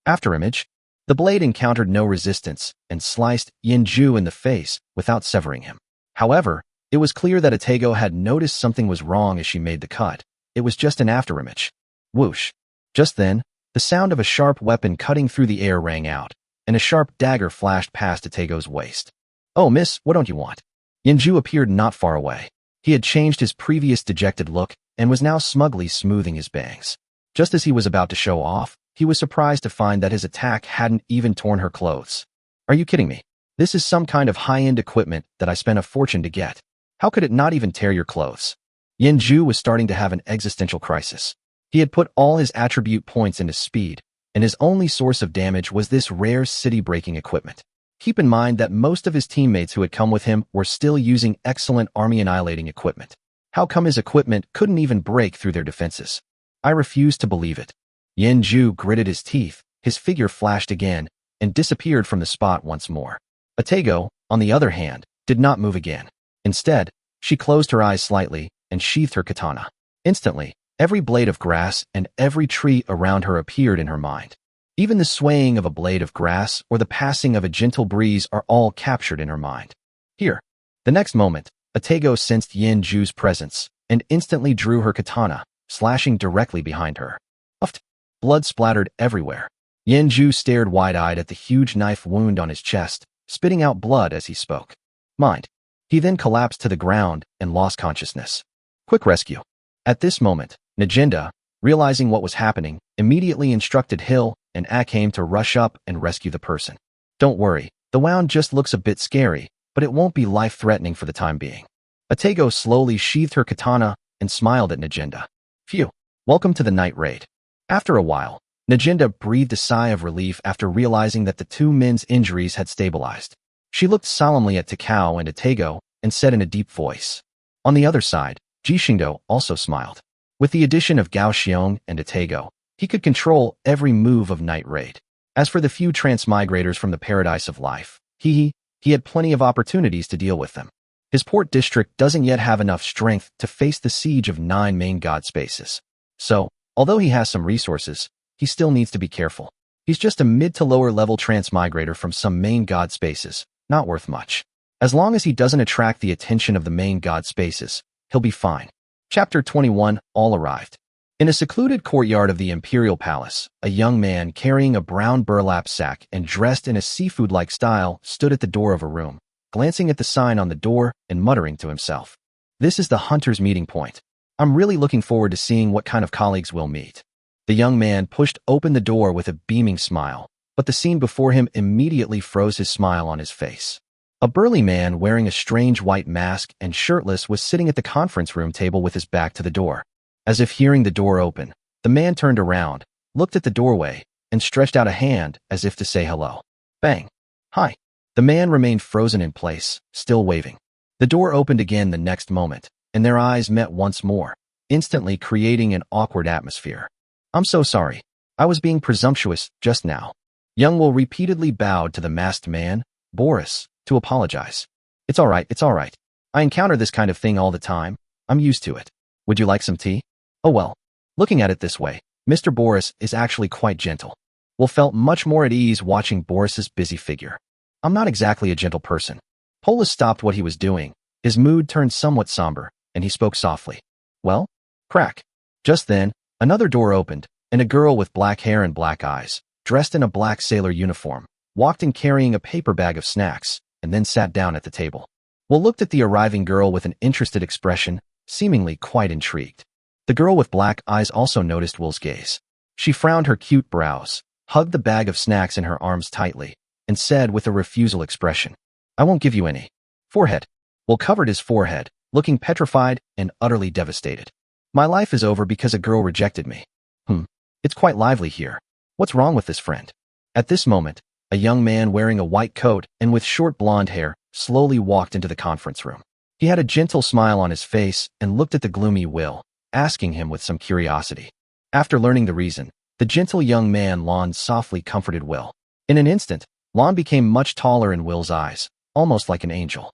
Speaker 1: Afterimage. The blade encountered no resistance and sliced Yinju in the face without severing him. However, it was clear that Atego had noticed something was wrong as she made the cut. It was just an afterimage. Whoosh. Just then, the sound of a sharp weapon cutting through the air rang out, and a sharp dagger flashed past Atego's waist. Oh, miss, what don't you want? Yinju appeared not far away. He had changed his previous dejected look and was now smugly smoothing his bangs. Just as he was about to show off, he was surprised to find that his attack hadn't even torn her clothes. Are you kidding me? This is some kind of high-end equipment that I spent a fortune to get. How could it not even tear your clothes? Yinju was starting to have an existential crisis. He had put all his attribute points into speed, and his only source of damage was this rare city-breaking equipment. Keep in mind that most of his teammates who had come with him were still using excellent army-annihilating equipment. How come his equipment couldn't even break through their defenses? I refuse to believe it. Yinju gritted his teeth, his figure flashed again, and disappeared from the spot once more. Atego, on the other hand, did not move again. Instead, she closed her eyes slightly and sheathed her katana. Instantly, every blade of grass and every tree around her appeared in her mind. Even the swaying of a blade of grass or the passing of a gentle breeze are all captured in her mind. Here. The next moment, Atego sensed Yin Ju's presence and instantly drew her katana, slashing directly behind her. Puffed. Blood splattered everywhere. Yin Ju stared wide-eyed at the huge knife wound on his chest, spitting out blood as he spoke. Mind. He then collapsed to the ground and lost consciousness. Quick rescue. At this moment, Najinda, realizing what was happening, immediately instructed Hill and Akame to rush up and rescue the person. Don't worry, the wound just looks a bit scary, but it won't be life-threatening for the time being. Atego slowly sheathed her katana and smiled at Najinda. Phew, welcome to the night raid. After a while, Najinda breathed a sigh of relief after realizing that the two men's injuries had stabilized. She looked solemnly at Takao and Atego and said in a deep voice. On the other side, Ji Xingdou also smiled. With the addition of Gao Xiong and Atego, he could control every move of Night Raid. As for the few transmigrators from the Paradise of Life, he had plenty of opportunities to deal with them. His port district doesn't yet have enough strength to face the siege of 9 main god spaces. So, although he has some resources, he still needs to be careful. He's just a mid to lower level transmigrator from some main god spaces, not worth much. As long as he doesn't attract the attention of the main god spaces, he'll be fine. Chapter 21, All arrived. In a secluded courtyard of the Imperial Palace, a young man carrying a brown burlap sack and dressed in a seafood-like style stood at the door of a room, glancing at the sign on the door and muttering to himself. This is the hunter's meeting point. I'm really looking forward to seeing what kind of colleagues we'll meet. The young man pushed open the door with a beaming smile, but the scene before him immediately froze his smile on his face. A burly man wearing a strange white mask and shirtless was sitting at the conference room table with his back to the door. As if hearing the door open, the man turned around, looked at the doorway, and stretched out a hand as if to say hello. Bang. Hi. The man remained frozen in place, still waving. The door opened again the next moment, and their eyes met once more, instantly creating an awkward atmosphere. I'm so sorry. I was being presumptuous just now. Young Will repeatedly bowed to the masked man, Boris, to apologize. It's all right. I encounter this kind of thing all the time. I'm used to it. Would you like some tea? Oh well. Looking at it this way, Mr. Boris is actually quite gentle. Will felt much more at ease watching Boris's busy figure. I'm not exactly a gentle person. Polis stopped what he was doing. His mood turned somewhat somber, and he spoke softly. Well? Crack. Just then, another door opened, and a girl with black hair and black eyes, dressed in a black sailor uniform, walked in carrying a paper bag of snacks, and then sat down at the table. Will looked at the arriving girl with an interested expression, seemingly quite intrigued. The girl with black eyes also noticed Will's gaze. She frowned her cute brows, hugged the bag of snacks in her arms tightly, and said with a refusal expression, I won't give you any. Forehead. Will covered his forehead, looking petrified and utterly devastated. My life is over because a girl rejected me. It's quite lively here. What's wrong with this friend? At this moment, a young man wearing a white coat and with short blonde hair slowly walked into the conference room. He had a gentle smile on his face and looked at the gloomy Will, asking him with some curiosity. After learning the reason, the gentle young man Lon softly comforted Will. In an instant, Lon became much taller in Will's eyes, almost like an angel.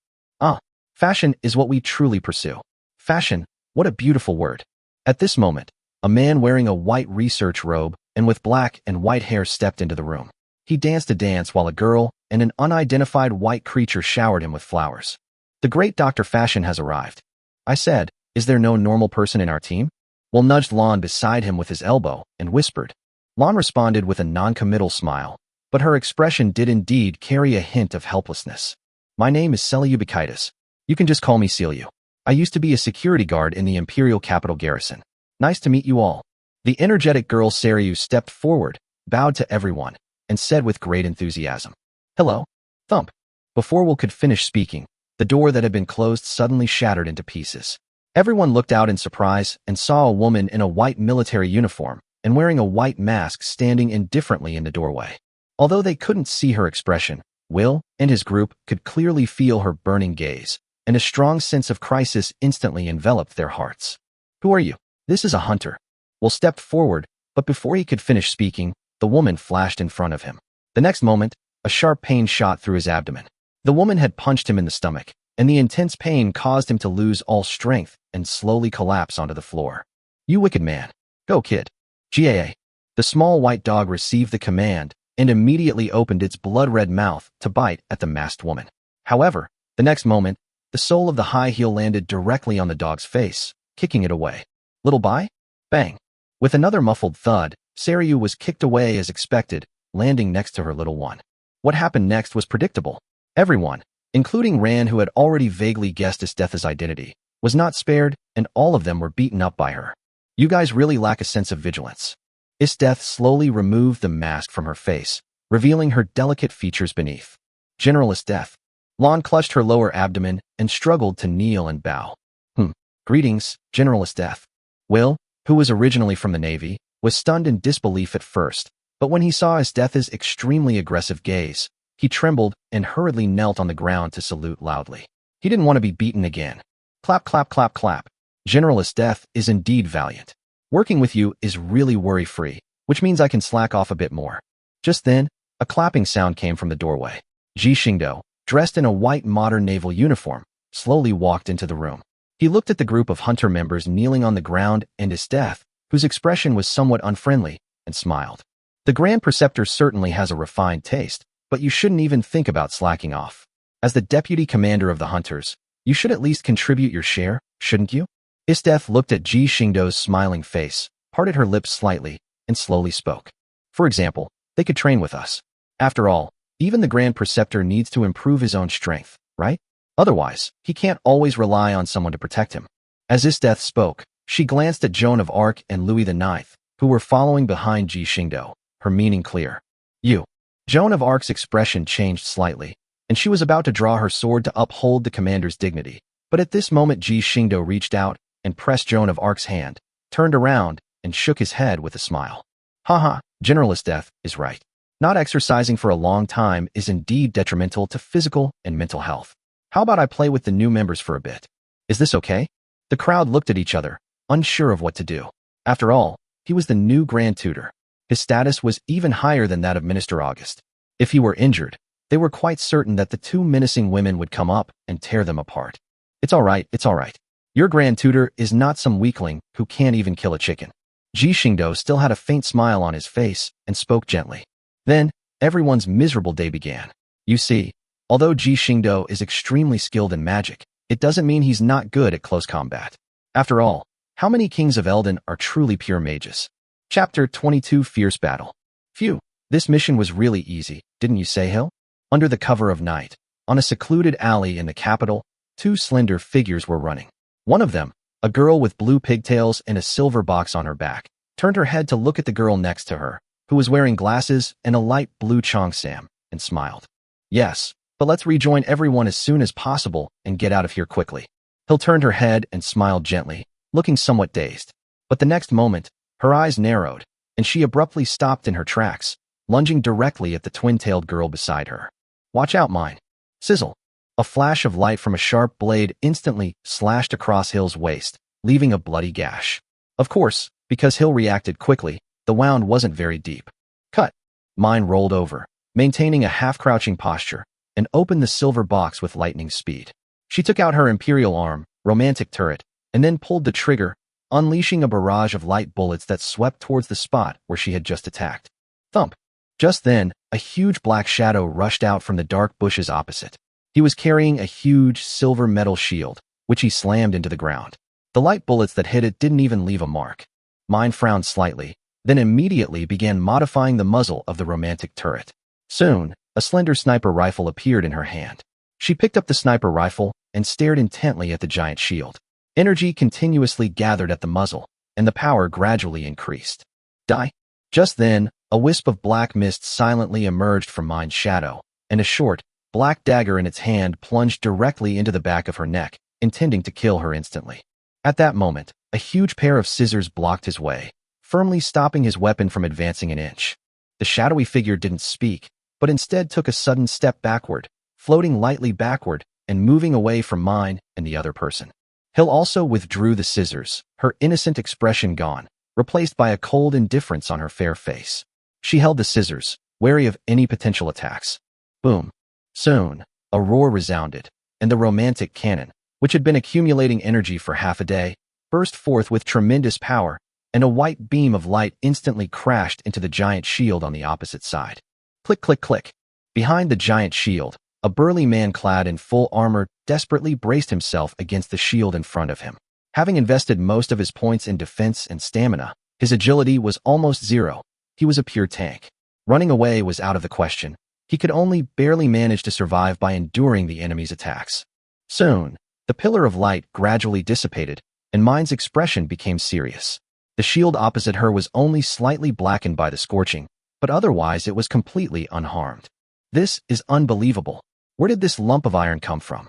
Speaker 1: Fashion is what we truly pursue. Fashion, what a beautiful word. At this moment, a man wearing a white research robe and with black and white hair stepped into the room. He danced a dance while a girl and an unidentified white creature showered him with flowers. The great Dr. Fashion has arrived. I said, is there no normal person in our team? Will nudged Lon beside him with his elbow and whispered. Lon responded with a non-committal smile, but her expression did indeed carry a hint of helplessness. My name is Seleubikitis. You can just call me Celiu. I used to be a security guard in the Imperial Capital Garrison. Nice to meet you all. The energetic girl Seriu stepped forward, bowed to everyone, and said with great enthusiasm, Hello. Thump. Before Will could finish speaking, the door that had been closed suddenly shattered into pieces. Everyone looked out in surprise and saw a woman in a white military uniform and wearing a white mask standing indifferently in the doorway. Although they couldn't see her expression, Will and his group could clearly feel her burning gaze, and a strong sense of crisis instantly enveloped their hearts. Who are you? This is a hunter. Will stepped forward, but before he could finish speaking, the woman flashed in front of him. The next moment, a sharp pain shot through his abdomen. The woman had punched him in the stomach, and the intense pain caused him to lose all strength and slowly collapse onto the floor. You wicked man. Go, kid. GAA. The small white dog received the command and immediately opened its blood-red mouth to bite at the masked woman. However, the next moment, the sole of the high heel landed directly on the dog's face, kicking it away. Little bye? Bang. With another muffled thud, Saryu was kicked away as expected, landing next to her little one. What happened next was predictable. Everyone, including Ran, who had already vaguely guessed Isteth's identity, was not spared, and all of them were beaten up by her. You guys really lack a sense of vigilance. Isteth slowly removed the mask from her face, revealing her delicate features beneath. General Isteth. Lon clutched her lower abdomen and struggled to kneel and bow. Greetings, General Isteth. Will, who was originally from the Navy, was stunned in disbelief at first, but when he saw Isteth's extremely aggressive gaze, he trembled and hurriedly knelt on the ground to salute loudly. He didn't want to be beaten again. Clap, clap, clap, clap. General Isteth is indeed valiant. Working with you is really worry-free, which means I can slack off a bit more. Just then, a clapping sound came from the doorway. Ji Xingdou, dressed in a white modern naval uniform, slowly walked into the room. He looked at the group of hunter members kneeling on the ground and Isteth, whose expression was somewhat unfriendly, and smiled. The Grand Preceptor certainly has a refined taste, but you shouldn't even think about slacking off. As the deputy commander of the hunters, you should at least contribute your share, shouldn't you? Isteth looked at Ji Xingdou's smiling face, parted her lips slightly, and slowly spoke. For example, they could train with us. After all, even the Grand Preceptor needs to improve his own strength, right? Otherwise, he can't always rely on someone to protect him. As Isteth spoke, she glanced at Joan of Arc and Louis IX, who were following behind Ji Xingdou, her meaning clear. You. Joan of Arc's expression changed slightly, and she was about to draw her sword to uphold the commander's dignity, but at this moment Ji Xingdou reached out and pressed Joan of Arc's hand, turned around, and shook his head with a smile. Haha, General Isteth is right. Not exercising for a long time is indeed detrimental to physical and mental health. How about I play with the new members for a bit? Is this okay? The crowd looked at each other, unsure of what to do. After all, he was the new Grand Tutor. His status was even higher than that of Minister August. If he were injured, they were quite certain that the two menacing women would come up and tear them apart. It's all right, it's all right. Your Grand Tutor is not some weakling who can't even kill a chicken. Ji Xingdou still had a faint smile on his face and spoke gently. Then, everyone's miserable day began. You see, although Ji Xingdou is extremely skilled in magic, it doesn't mean he's not good at close combat. After all, how many kings of Elden are truly pure mages? Chapter 22 Fierce Battle. Phew, this mission was really easy, didn't you say, Hill? Under the cover of night, on a secluded alley in the capital, two slender figures were running. One of them, a girl with blue pigtails and a silver box on her back, turned her head to look at the girl next to her, who was wearing glasses and a light blue cheongsam, and smiled. Yes, but let's rejoin everyone as soon as possible and get out of here quickly. Hill turned her head and smiled gently, looking somewhat dazed. But the next moment, her eyes narrowed, and she abruptly stopped in her tracks, lunging directly at the twin-tailed girl beside her. Watch out, mine. Sizzle. A flash of light from a sharp blade instantly slashed across Hill's waist, leaving a bloody gash. Of course, because Hill reacted quickly, the wound wasn't very deep. Cut. Mine rolled over, maintaining a half-crouching posture, and opened the silver box with lightning speed. She took out her imperial arm, romantic turret, and then pulled the trigger, unleashing a barrage of light bullets that swept towards the spot where she had just attacked. Thump. Just then, a huge black shadow rushed out from the dark bushes opposite. He was carrying a huge silver metal shield, which he slammed into the ground. The light bullets that hit it didn't even leave a mark. Mine frowned slightly, then immediately began modifying the muzzle of the romantic turret. Soon, a slender sniper rifle appeared in her hand. She picked up the sniper rifle and stared intently at the giant shield. Energy continuously gathered at the muzzle, and the power gradually increased. Die. Just then, a wisp of black mist silently emerged from Mine's shadow, and a short, black dagger in its hand plunged directly into the back of her neck, intending to kill her instantly. At that moment, a huge pair of scissors blocked his way, firmly stopping his weapon from advancing an inch. The shadowy figure didn't speak, but instead took a sudden step backward, floating lightly backward and moving away from Mine and the other person. Hill also withdrew the scissors, her innocent expression gone, replaced by a cold indifference on her fair face. She held the scissors, wary of any potential attacks. Boom. Soon, a roar resounded, and the romantic cannon, which had been accumulating energy for half a day, burst forth with tremendous power, and a white beam of light instantly crashed into the giant shield on the opposite side. Click, click, click. Behind the giant shield, a burly man clad in full armor desperately braced himself against the shield in front of him. Having invested most of his points in defense and stamina, his agility was almost zero. He was a pure tank. Running away was out of the question. He could only barely manage to survive by enduring the enemy's attacks. Soon, the pillar of light gradually dissipated, and Mine's expression became serious. The shield opposite her was only slightly blackened by the scorching, but otherwise it was completely unharmed. This is unbelievable. Where did this lump of iron come from?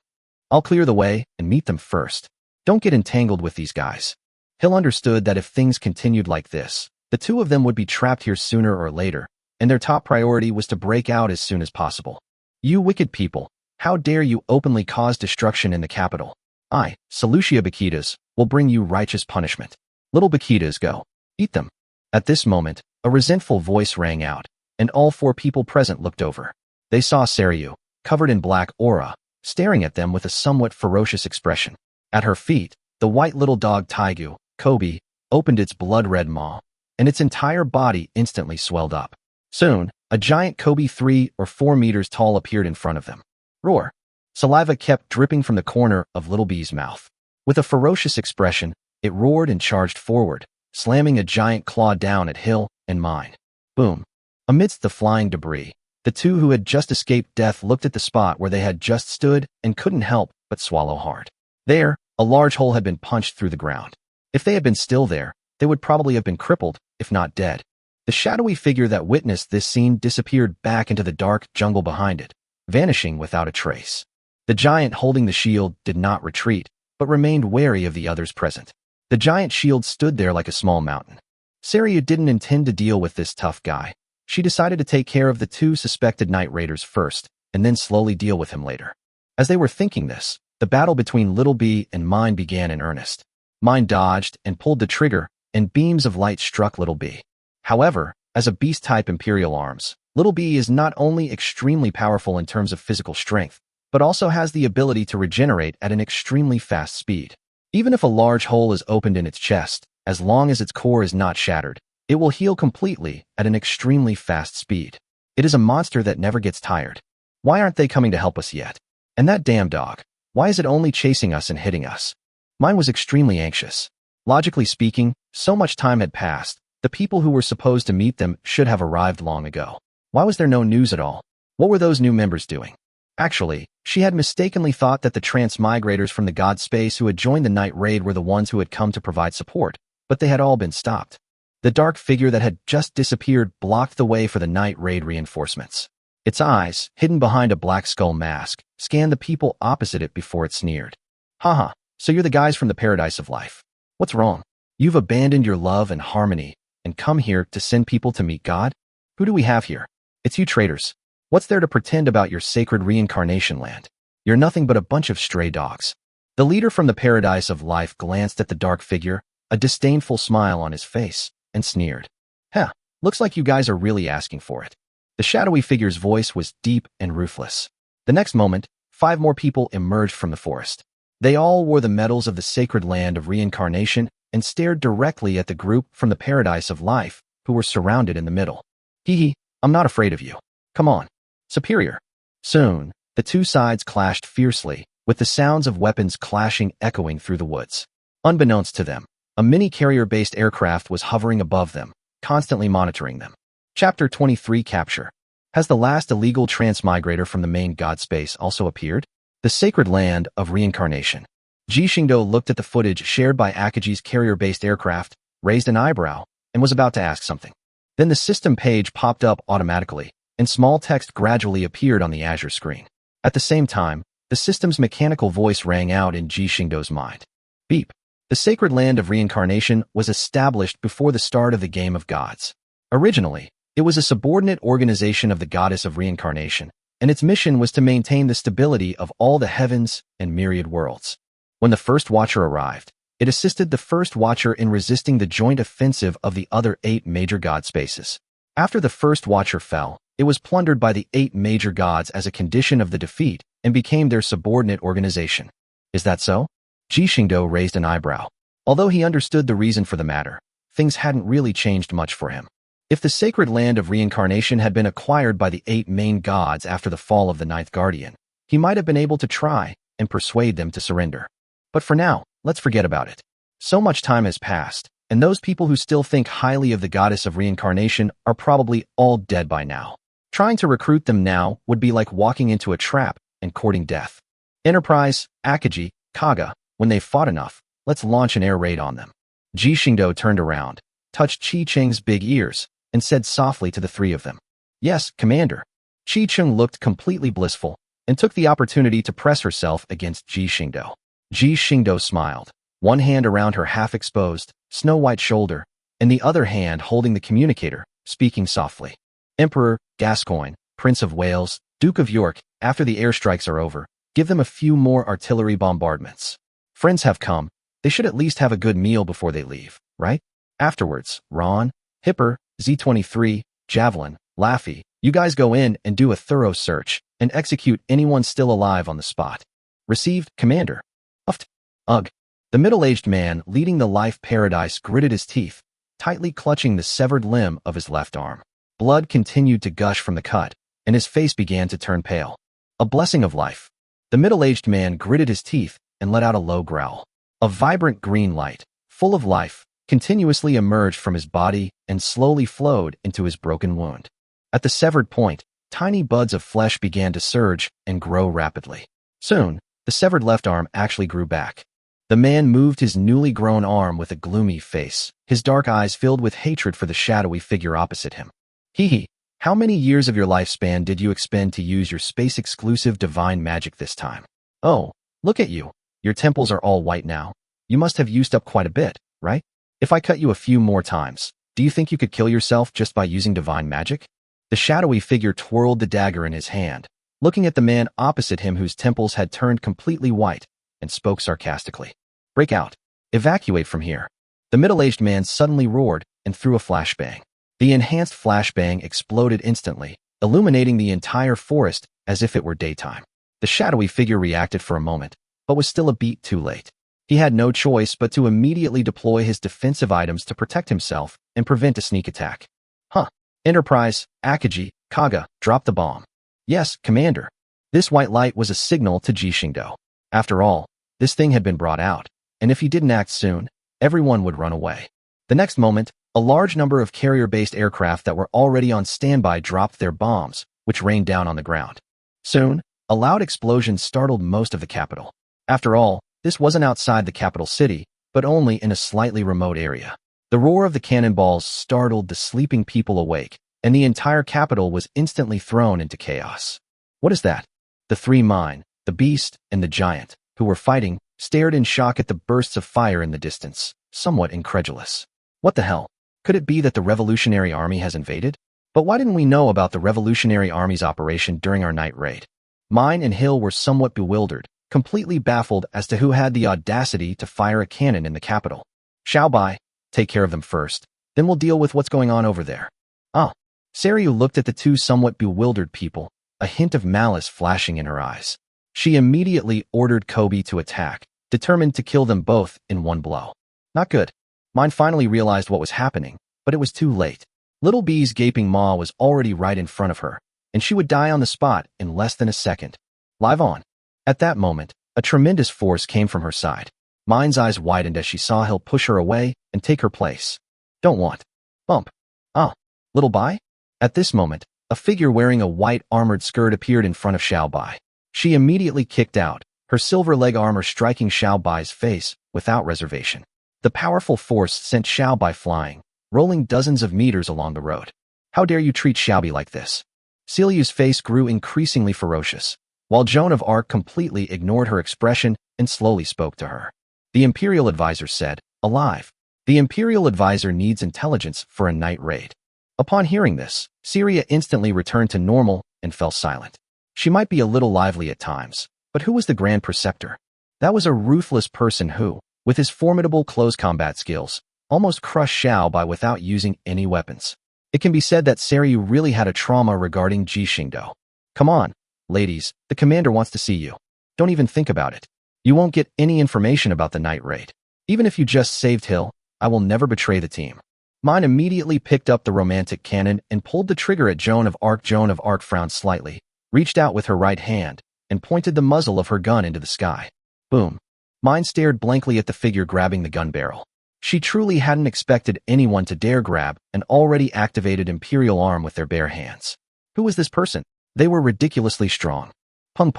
Speaker 1: I'll clear the way and meet them first. Don't get entangled with these guys. Hill understood that if things continued like this, the two of them would be trapped here sooner or later, and their top priority was to break out as soon as possible. You wicked people, how dare you openly cause destruction in the capital? I, Seleucia Bakitas, will bring you righteous punishment. Little Bakitas, go. Eat them. At this moment, a resentful voice rang out, and all four people present looked over. They saw Seryu, covered in black aura, staring at them with a somewhat ferocious expression. At her feet, the white little dog Taigu, Kobe, opened its blood-red maw, and its entire body instantly swelled up. Soon, a giant Kobe 3 or 4 meters tall appeared in front of them. Roar. Saliva kept dripping from the corner of Little B's mouth. With a ferocious expression, it roared and charged forward, slamming a giant claw down at Hill and Mine. Boom. Amidst the flying debris, the two who had just escaped death looked at the spot where they had just stood and couldn't help but swallow hard. There, a large hole had been punched through the ground. If they had been still there, they would probably have been crippled, if not dead. The shadowy figure that witnessed this scene disappeared back into the dark jungle behind it, vanishing without a trace. The giant holding the shield did not retreat, but remained wary of the others present. The giant shield stood there like a small mountain. Seryu didn't intend to deal with this tough guy. She decided to take care of the two suspected night raiders first, and then slowly deal with him later. As they were thinking this, the battle between Little B and Mine began in earnest. Mine dodged and pulled the trigger, and beams of light struck Little B. However, as a beast-type Imperial Arms, Little B is not only extremely powerful in terms of physical strength, but also has the ability to regenerate at an extremely fast speed. Even if a large hole is opened in its chest, as long as its core is not shattered, it will heal completely at an extremely fast speed. It is a monster that never gets tired. Why aren't they coming to help us yet? And that damn dog, why is it only chasing us and hitting us? Mine was extremely anxious. Logically speaking, so much time had passed. The people who were supposed to meet them should have arrived long ago. Why was there no news at all? What were those new members doing? Actually, she had mistakenly thought that the transmigrators from the god space who had joined the night raid were the ones who had come to provide support, but they had all been stopped. The dark figure that had just disappeared blocked the way for the night raid reinforcements. Its eyes, hidden behind a black skull mask, scanned the people opposite it before it sneered. Haha, so you're the guys from the paradise of life. What's wrong? You've abandoned your love and harmony and come here to send people to meet God? Who do we have here? It's you traitors. What's there to pretend about your sacred reincarnation land? You're nothing but a bunch of stray dogs. The leader from the paradise of life glanced at the dark figure, a disdainful smile on his face, and sneered. Heh, looks like you guys are really asking for it. The shadowy figure's voice was deep and ruthless. The next moment, 5 more people emerged from the forest. They all wore the medals of the sacred land of reincarnation and stared directly at the group from the paradise of life, who were surrounded in the middle. Hee, I'm not afraid of you. Come on. Superior. Soon, the two sides clashed fiercely, with the sounds of weapons clashing echoing through the woods. Unbeknownst to them, a mini-carrier-based aircraft was hovering above them, constantly monitoring them. Chapter 23 Capture. Has the last illegal transmigrator from the main god space also appeared? The sacred land of reincarnation. Ji Xingdou looked at the footage shared by Akaji's carrier-based aircraft, raised an eyebrow, and was about to ask something. Then the system page popped up automatically, and small text gradually appeared on the Azure screen. At the same time, the system's mechanical voice rang out in Ji Xingdou's mind. Beep. The sacred land of reincarnation was established before the start of the Game of Gods. Originally, it was a subordinate organization of the goddess of reincarnation, and its mission was to maintain the stability of all the heavens and myriad worlds. When the first Watcher arrived, it assisted the first Watcher in resisting the joint offensive of the other 8 major god spaces. After the first Watcher fell, It was plundered by the 8 major gods as a condition of the defeat and became their subordinate organization. Is that so? Ji Xingdou raised an eyebrow. Although he understood the reason for the matter, things hadn't really changed much for him. If the sacred land of reincarnation had been acquired by the 8 main gods after the fall of the 9th guardian, he might have been able to try and persuade them to surrender. But for now, let's forget about it. So much time has passed, and those people who still think highly of the goddess of reincarnation are probably all dead by now. Trying to recruit them now would be like walking into a trap and courting death. Enterprise, Akaji, Kaga, when they've fought enough, let's launch an air raid on them. Ji Xingdou turned around, touched Qi Cheng's big ears, and said softly to the 3 of them, "Yes, Commander." Qi Cheng looked completely blissful and took the opportunity to press herself against Ji Xingdou. Ji Xingdou smiled, one hand around her half-exposed, snow-white shoulder, and the other hand holding the communicator, speaking softly. "Emperor, Gascoigne, Prince of Wales, Duke of York, after the airstrikes are over, give them a few more artillery bombardments. Friends have come, they should at least have a good meal before they leave, right? Afterwards, Ron, Hipper, Z-23, Javelin, Laffy, you guys go in and do a thorough search and execute anyone still alive on the spot. Received, Commander." Uft. Ugh. The middle-aged man leading the life paradise gritted his teeth, tightly clutching the severed limb of his left arm. Blood continued to gush from the cut, and his face began to turn pale. A blessing of life. The middle-aged man gritted his teeth and let out a low growl. A vibrant green light, full of life, continuously emerged from his body and slowly flowed into his broken wound. At the severed point, tiny buds of flesh began to surge and grow rapidly. Soon, the severed left arm actually grew back. The man moved his newly grown arm with a gloomy face, his dark eyes filled with hatred for the shadowy figure opposite him. "Hee, how many years of your lifespan did you expend to use your space-exclusive divine magic this time? Oh, look at you. Your temples are all white now. You must have used up quite a bit, right? If I cut you a few more times, do you think you could kill yourself just by using divine magic?" The shadowy figure twirled the dagger in his hand, looking at the man opposite him whose temples had turned completely white, and spoke sarcastically. "Break out. Evacuate from here." The middle-aged man suddenly roared and threw a flashbang. The enhanced flashbang exploded instantly, illuminating the entire forest as if it were daytime. The shadowy figure reacted for a moment, but was still a beat too late. He had no choice but to immediately deploy his defensive items to protect himself and prevent a sneak attack. Enterprise, Akaji, Kaga, drop the bomb. "Yes, Commander." This white light was a signal to Ji Xingdou. After all, this thing had been brought out, and if he didn't act soon, everyone would run away. The next moment, a large number of carrier-based aircraft that were already on standby dropped their bombs, which rained down on the ground. Soon, a loud explosion startled most of the capital. After all, this wasn't outside the capital city, but only in a slightly remote area. The roar of the cannonballs startled the sleeping people awake, and the entire capital was instantly thrown into chaos. "What is that?" The 3 mine, the beast, and the giant, who were fighting, stared in shock at the bursts of fire in the distance, somewhat incredulous. What the hell? Could it be that the Revolutionary Army has invaded? But why didn't we know about the Revolutionary Army's operation during our night raid? Mine and Hill were somewhat bewildered, completely baffled as to who had the audacity to fire a cannon in the capital. "Xiaobai, take care of them first, then we'll deal with what's going on over there." Saryu looked at the 2 somewhat bewildered people, a hint of malice flashing in her eyes. She immediately ordered Kobe to attack, determined to kill them both in one blow. Not good. Mine finally realized what was happening, but it was too late. Little B's gaping maw was already right in front of her, and she would die on the spot in less than a second. Live on. At that moment, a tremendous force came from her side. Mine's eyes widened as she saw Hill push her away and take her place. "Don't want." Bump. Little Bai? At this moment, a figure wearing a white armored skirt appeared in front of Xiaobai. She immediately kicked out, her silver leg armor striking Xiaobai's face without reservation. The powerful force sent Xiaobai flying, rolling dozens of meters along the road. "How dare you treat Xiaobai like this?" Celia's face grew increasingly ferocious, while Joan of Arc completely ignored her expression and slowly spoke to her. The Imperial Advisor said, "Alive." The Imperial Advisor needs intelligence for a night raid. Upon hearing this, Celia instantly returned to normal and fell silent. She might be a little lively at times, but who was the Grand Preceptor? That was a ruthless person who, with his formidable close combat skills, almost crushed Xiaobai without using any weapons. It can be said that Seryu really had a trauma regarding Ji Xingdou. Come on, ladies, the commander wants to see you. Don't even think about it. You won't get any information about the night raid. Even if you just saved Hill, I will never betray the team. Mine immediately picked up the romantic cannon and pulled the trigger at Joan of Arc. Joan of Arc frowned slightly, reached out with her right hand, and pointed the muzzle of her gun into the sky. Boom. Mine stared blankly at the figure grabbing the gun barrel. She truly hadn't expected anyone to dare grab an already activated Imperial arm with their bare hands. Who was this person? They were ridiculously strong. Pum.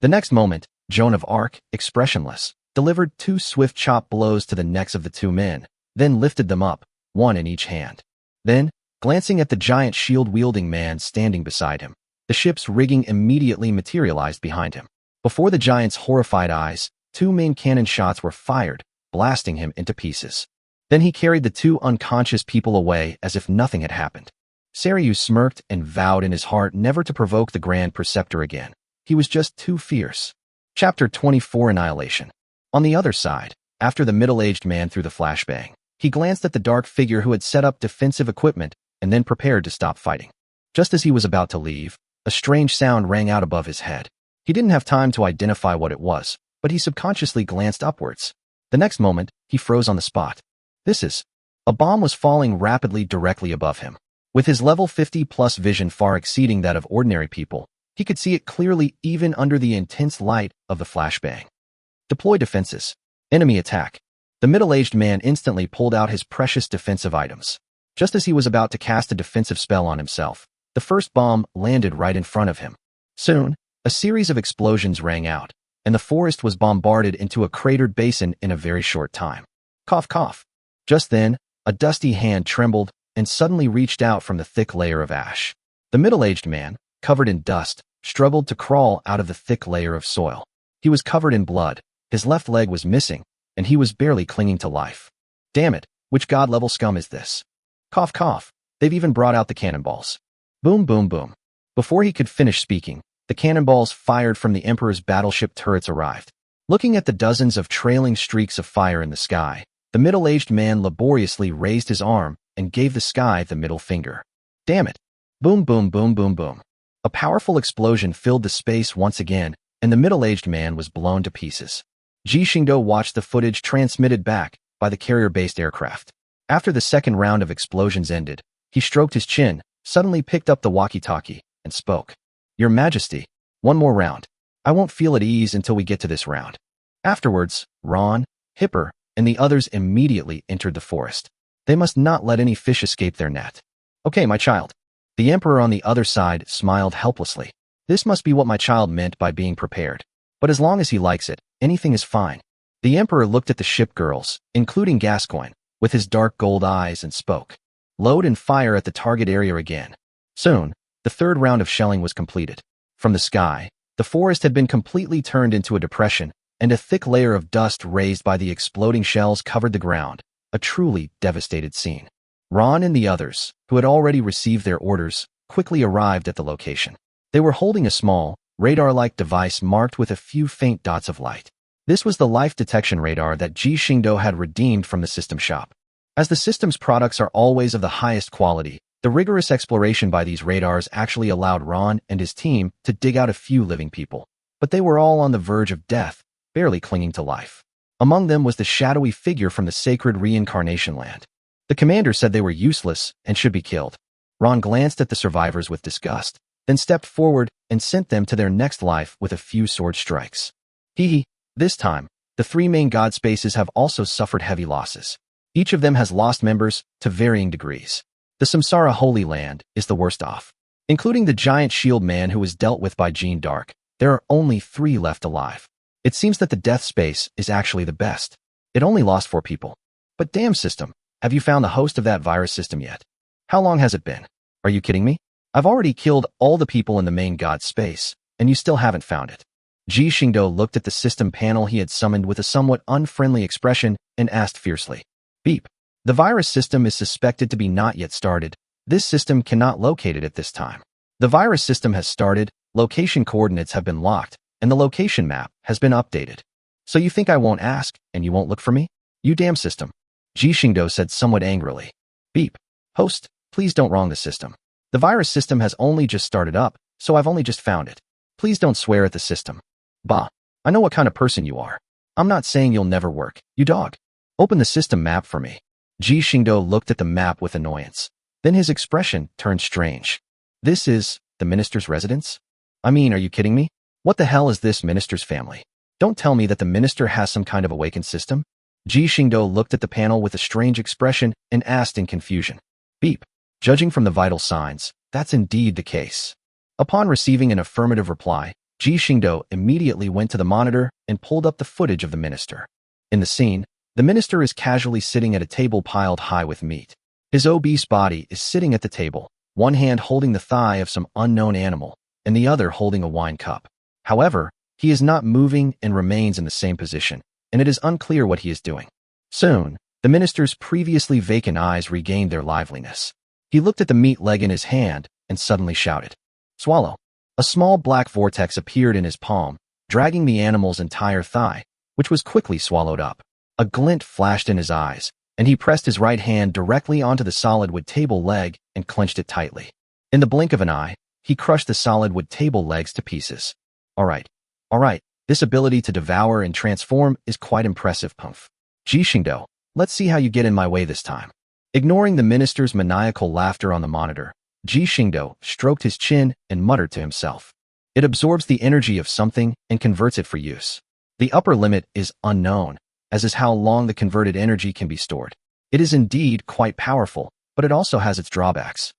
Speaker 1: The next moment, Joan of Arc, expressionless, delivered 2 swift chop blows to the necks of the 2 men, then lifted them up, 1 in each hand. Then, glancing at the giant shield-wielding man standing beside him, the ship's rigging immediately materialized behind him. Before the giant's horrified eyes, 2 main cannon shots were fired, blasting him into pieces. Then he carried the 2 unconscious people away as if nothing had happened. Seryu smirked and vowed in his heart never to provoke the Grand Preceptor again. He was just too fierce. Chapter 24 Annihilation. On the other side, after the middle-aged man threw the flashbang, he glanced at the dark figure who had set up defensive equipment and then prepared to stop fighting. Just as he was about to leave, a strange sound rang out above his head. He didn't have time to identify what it was, but he subconsciously glanced upwards. The next moment, he froze on the spot. A bomb was falling rapidly directly above him. With his level 50+ vision far exceeding that of ordinary people, he could see it clearly even under the intense light of the flashbang. Deploy defenses. Enemy attack. The middle-aged man instantly pulled out his precious defensive items. Just as he was about to cast a defensive spell on himself, the first bomb landed right in front of him. Soon, a series of explosions rang out, and the forest was bombarded into a cratered basin in a very short time. Cough, cough. Just then, a dusty hand trembled and suddenly reached out from the thick layer of ash. The middle-aged man, covered in dust, struggled to crawl out of the thick layer of soil. He was covered in blood, his left leg was missing, and he was barely clinging to life. Damn it, which god-level scum is this? Cough, cough. They've even brought out the cannonballs. Boom, boom, boom. Before he could finish speaking, the cannonballs fired from the Emperor's battleship turrets arrived. Looking at the dozens of trailing streaks of fire in the sky, the middle-aged man laboriously raised his arm and gave the sky the middle finger. Damn it. Boom, boom, boom, boom, boom. A powerful explosion filled the space once again, and the middle-aged man was blown to pieces. Ji Xingdou watched the footage transmitted back by the carrier-based aircraft. After the second round of explosions ended, he stroked his chin, suddenly picked up the walkie-talkie, and spoke. Your Majesty, one more round. I won't feel at ease until we get to this round. Afterwards, Ron, Hipper, and the others immediately entered the forest. They must not let any fish escape their net. Okay, my child. The Emperor on the other side smiled helplessly. This must be what my child meant by being prepared. But as long as he likes it, anything is fine. The Emperor looked at the ship girls, including Gascoigne, with his dark gold eyes and spoke. Load and fire at the target area again. Soon, the third round of shelling was completed. From the sky, the forest had been completely turned into a depression, and a thick layer of dust raised by the exploding shells covered the ground, a truly devastated scene. Ron and the others, who had already received their orders, quickly arrived at the location. They were holding a small, radar-like device marked with a few faint dots of light. This was the life detection radar that Ji Xingdou had redeemed from the system shop. As the system's products are always of the highest quality, the rigorous exploration by these radars actually allowed Ron and his team to dig out a few living people. But they were all on the verge of death, barely clinging to life. Among them was the shadowy figure from the sacred reincarnation land. The commander said they were useless and should be killed. Ron glanced at the survivors with disgust, then stepped forward and sent them to their next life with a few sword strikes. This time, the 3 main god spaces have also suffered heavy losses. Each of them has lost members to varying degrees. The Samsara Holy Land is the worst off. Including the giant shield man who was dealt with by Jean Dark, there are only 3 left alive. It seems that the death space is actually the best. It only lost 4 people. But damn system, have you found the host of that virus system yet? How long has it been? Are you kidding me? I've already killed all the people in the main god space, and you still haven't found it. Ji Xingdou looked at the system panel he had summoned with a somewhat unfriendly expression and asked fiercely. Beep. The virus system is suspected to be not yet started. This system cannot locate it at this time. The virus system has started, location coordinates have been locked, and the location map has been updated. So you think I won't ask, and you won't look for me? You damn system. Ji Xingdou said somewhat angrily. Beep. Host, Please don't wrong the system. The virus system has only just started up, so I've only just found it. Please don't swear at the system. Bah. I know what kind of person you are. I'm not saying you'll never work, you dog. Open the system map for me. Ji Xingdou looked at the map with annoyance. Then his expression turned strange. This is the minister's residence? I mean, are you kidding me? What the hell is this minister's family? Don't tell me that the minister has some kind of awakened system? Ji Xingdou looked at the panel with a strange expression and asked in confusion. Beep. Judging from the vital signs, that's indeed the case. Upon receiving an affirmative reply, Ji Xingdou immediately went to the monitor and pulled up the footage of the minister. In the scene, the minister is casually sitting at a table piled high with meat. His obese body is sitting at the table, one hand holding the thigh of some unknown animal, and the other holding a wine cup. However, he is not moving and remains in the same position, and it is unclear what he is doing. Soon, the minister's previously vacant eyes regained their liveliness. He looked at the meat leg in his hand and suddenly shouted, "Swallow." A small black vortex appeared in his palm, dragging the animal's entire thigh, which was quickly swallowed up. A glint flashed in his eyes, and he pressed his right hand directly onto the solid wood table leg and clenched it tightly. In the blink of an eye, he crushed the solid wood table legs to pieces. All right, this ability to devour and transform is quite impressive, Pumph. Ji Xingdou, let's see how you get in my way this time. Ignoring the minister's maniacal laughter on the monitor, Ji Xingdou stroked his chin and muttered to himself. It absorbs the energy of something and converts it for use. The upper limit is unknown, as is how long the converted energy can be stored. It is indeed quite powerful, but it also has its drawbacks.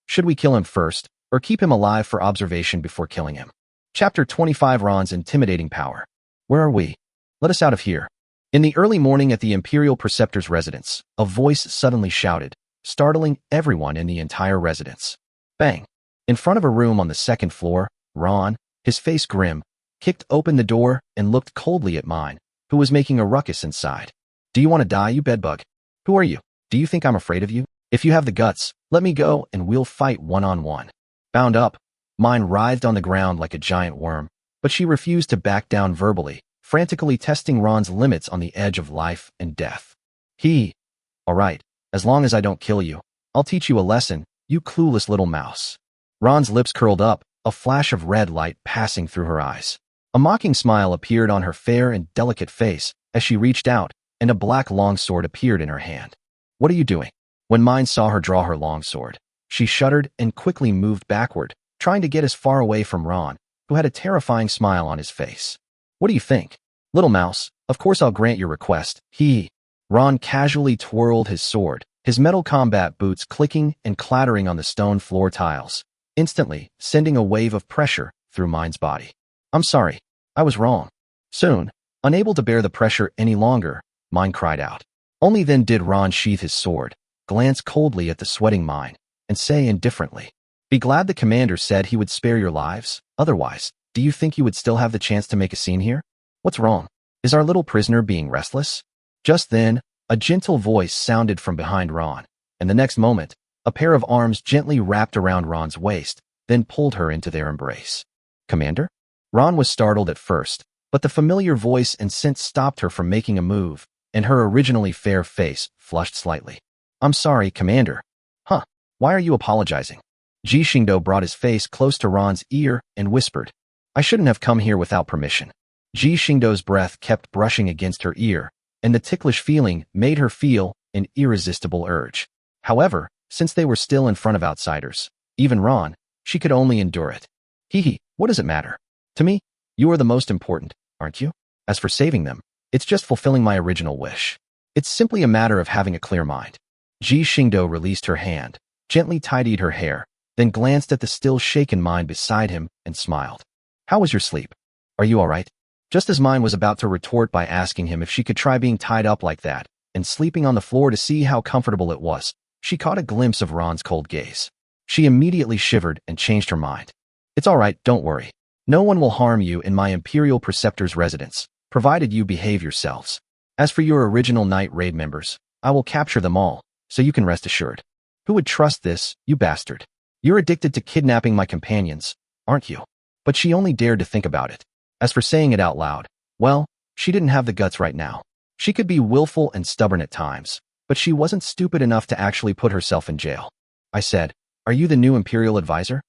Speaker 1: Should we kill him first, or keep him alive for observation before killing him? Chapter 25 Ron's intimidating power. Where are we? Let us out of here. In the early morning at the Imperial Preceptor's residence, a voice suddenly shouted, startling everyone in the entire residence. Bang! In front of a room on the second floor, Ron, his face grim, kicked open the door and looked coldly at mine, who was making a ruckus inside. Do you want to die, you bedbug? Who are you? Do you think I'm afraid of you? If you have the guts, let me go and we'll fight one-on-one. Bound up, mine writhed on the ground like a giant worm, but she refused to back down verbally, frantically testing Ron's limits on the edge of life and death. All right, as long as I don't kill you, I'll teach you a lesson, you clueless little mouse. Ron's lips curled up, a flash of red light passing through her eyes. A mocking smile appeared on her fair and delicate face as she reached out, and a black longsword appeared in her hand. What are you doing? When mine saw her draw her longsword, she shuddered and quickly moved backward, trying to get as far away from Ron, who had a terrifying smile on his face. What do you think? Little mouse, of course I'll grant your request. Ron casually twirled his sword, his metal combat boots clicking and clattering on the stone floor tiles, instantly sending a wave of pressure through mine's body. I'm sorry, I was wrong. Soon, unable to bear the pressure any longer, mine cried out. Only then did Ron sheath his sword, glance coldly at the sweating mine, and say indifferently, "Be glad the commander said he would spare your lives, otherwise, do you think you would still have the chance to make a scene here? What's wrong? Is our little prisoner being restless?" Just then, a gentle voice sounded from behind Ron, and the next moment, a pair of arms gently wrapped around Ron's waist, then pulled her into their embrace. Commander? Ron was startled at first, but the familiar voice and scent stopped her from making a move, and her originally fair face flushed slightly. I'm sorry, Commander. Huh, why are you apologizing? Ji Xingdou brought his face close to Ron's ear and whispered, I shouldn't have come here without permission. Ji Xingdou's breath kept brushing against her ear, and the ticklish feeling made her feel an irresistible urge. However, since they were still in front of outsiders, even Ron, she could only endure it. What does it matter? To me, you are the most important, aren't you? As for saving them, it's just fulfilling my original wish. It's simply a matter of having a clear mind. Ji Xingdou released her hand, gently tidied her hair, then glanced at the still shaken mind beside him and smiled. How was your sleep? Are you all right? Just as mine was about to retort by asking him if she could try being tied up like that and sleeping on the floor to see how comfortable it was, she caught a glimpse of Ron's cold gaze. She immediately shivered and changed her mind. It's all right, don't worry. No one will harm you in my Imperial Preceptor's residence, provided you behave yourselves. As for your original night raid members, I will capture them all, so you can rest assured. Who would trust this, you bastard? You're addicted to kidnapping my companions, aren't you? But she only dared to think about it. As for saying it out loud, well, she didn't have the guts right now. She could be willful and stubborn at times, but she wasn't stupid enough to actually put herself in jail. I said. Are you the new Imperial advisor?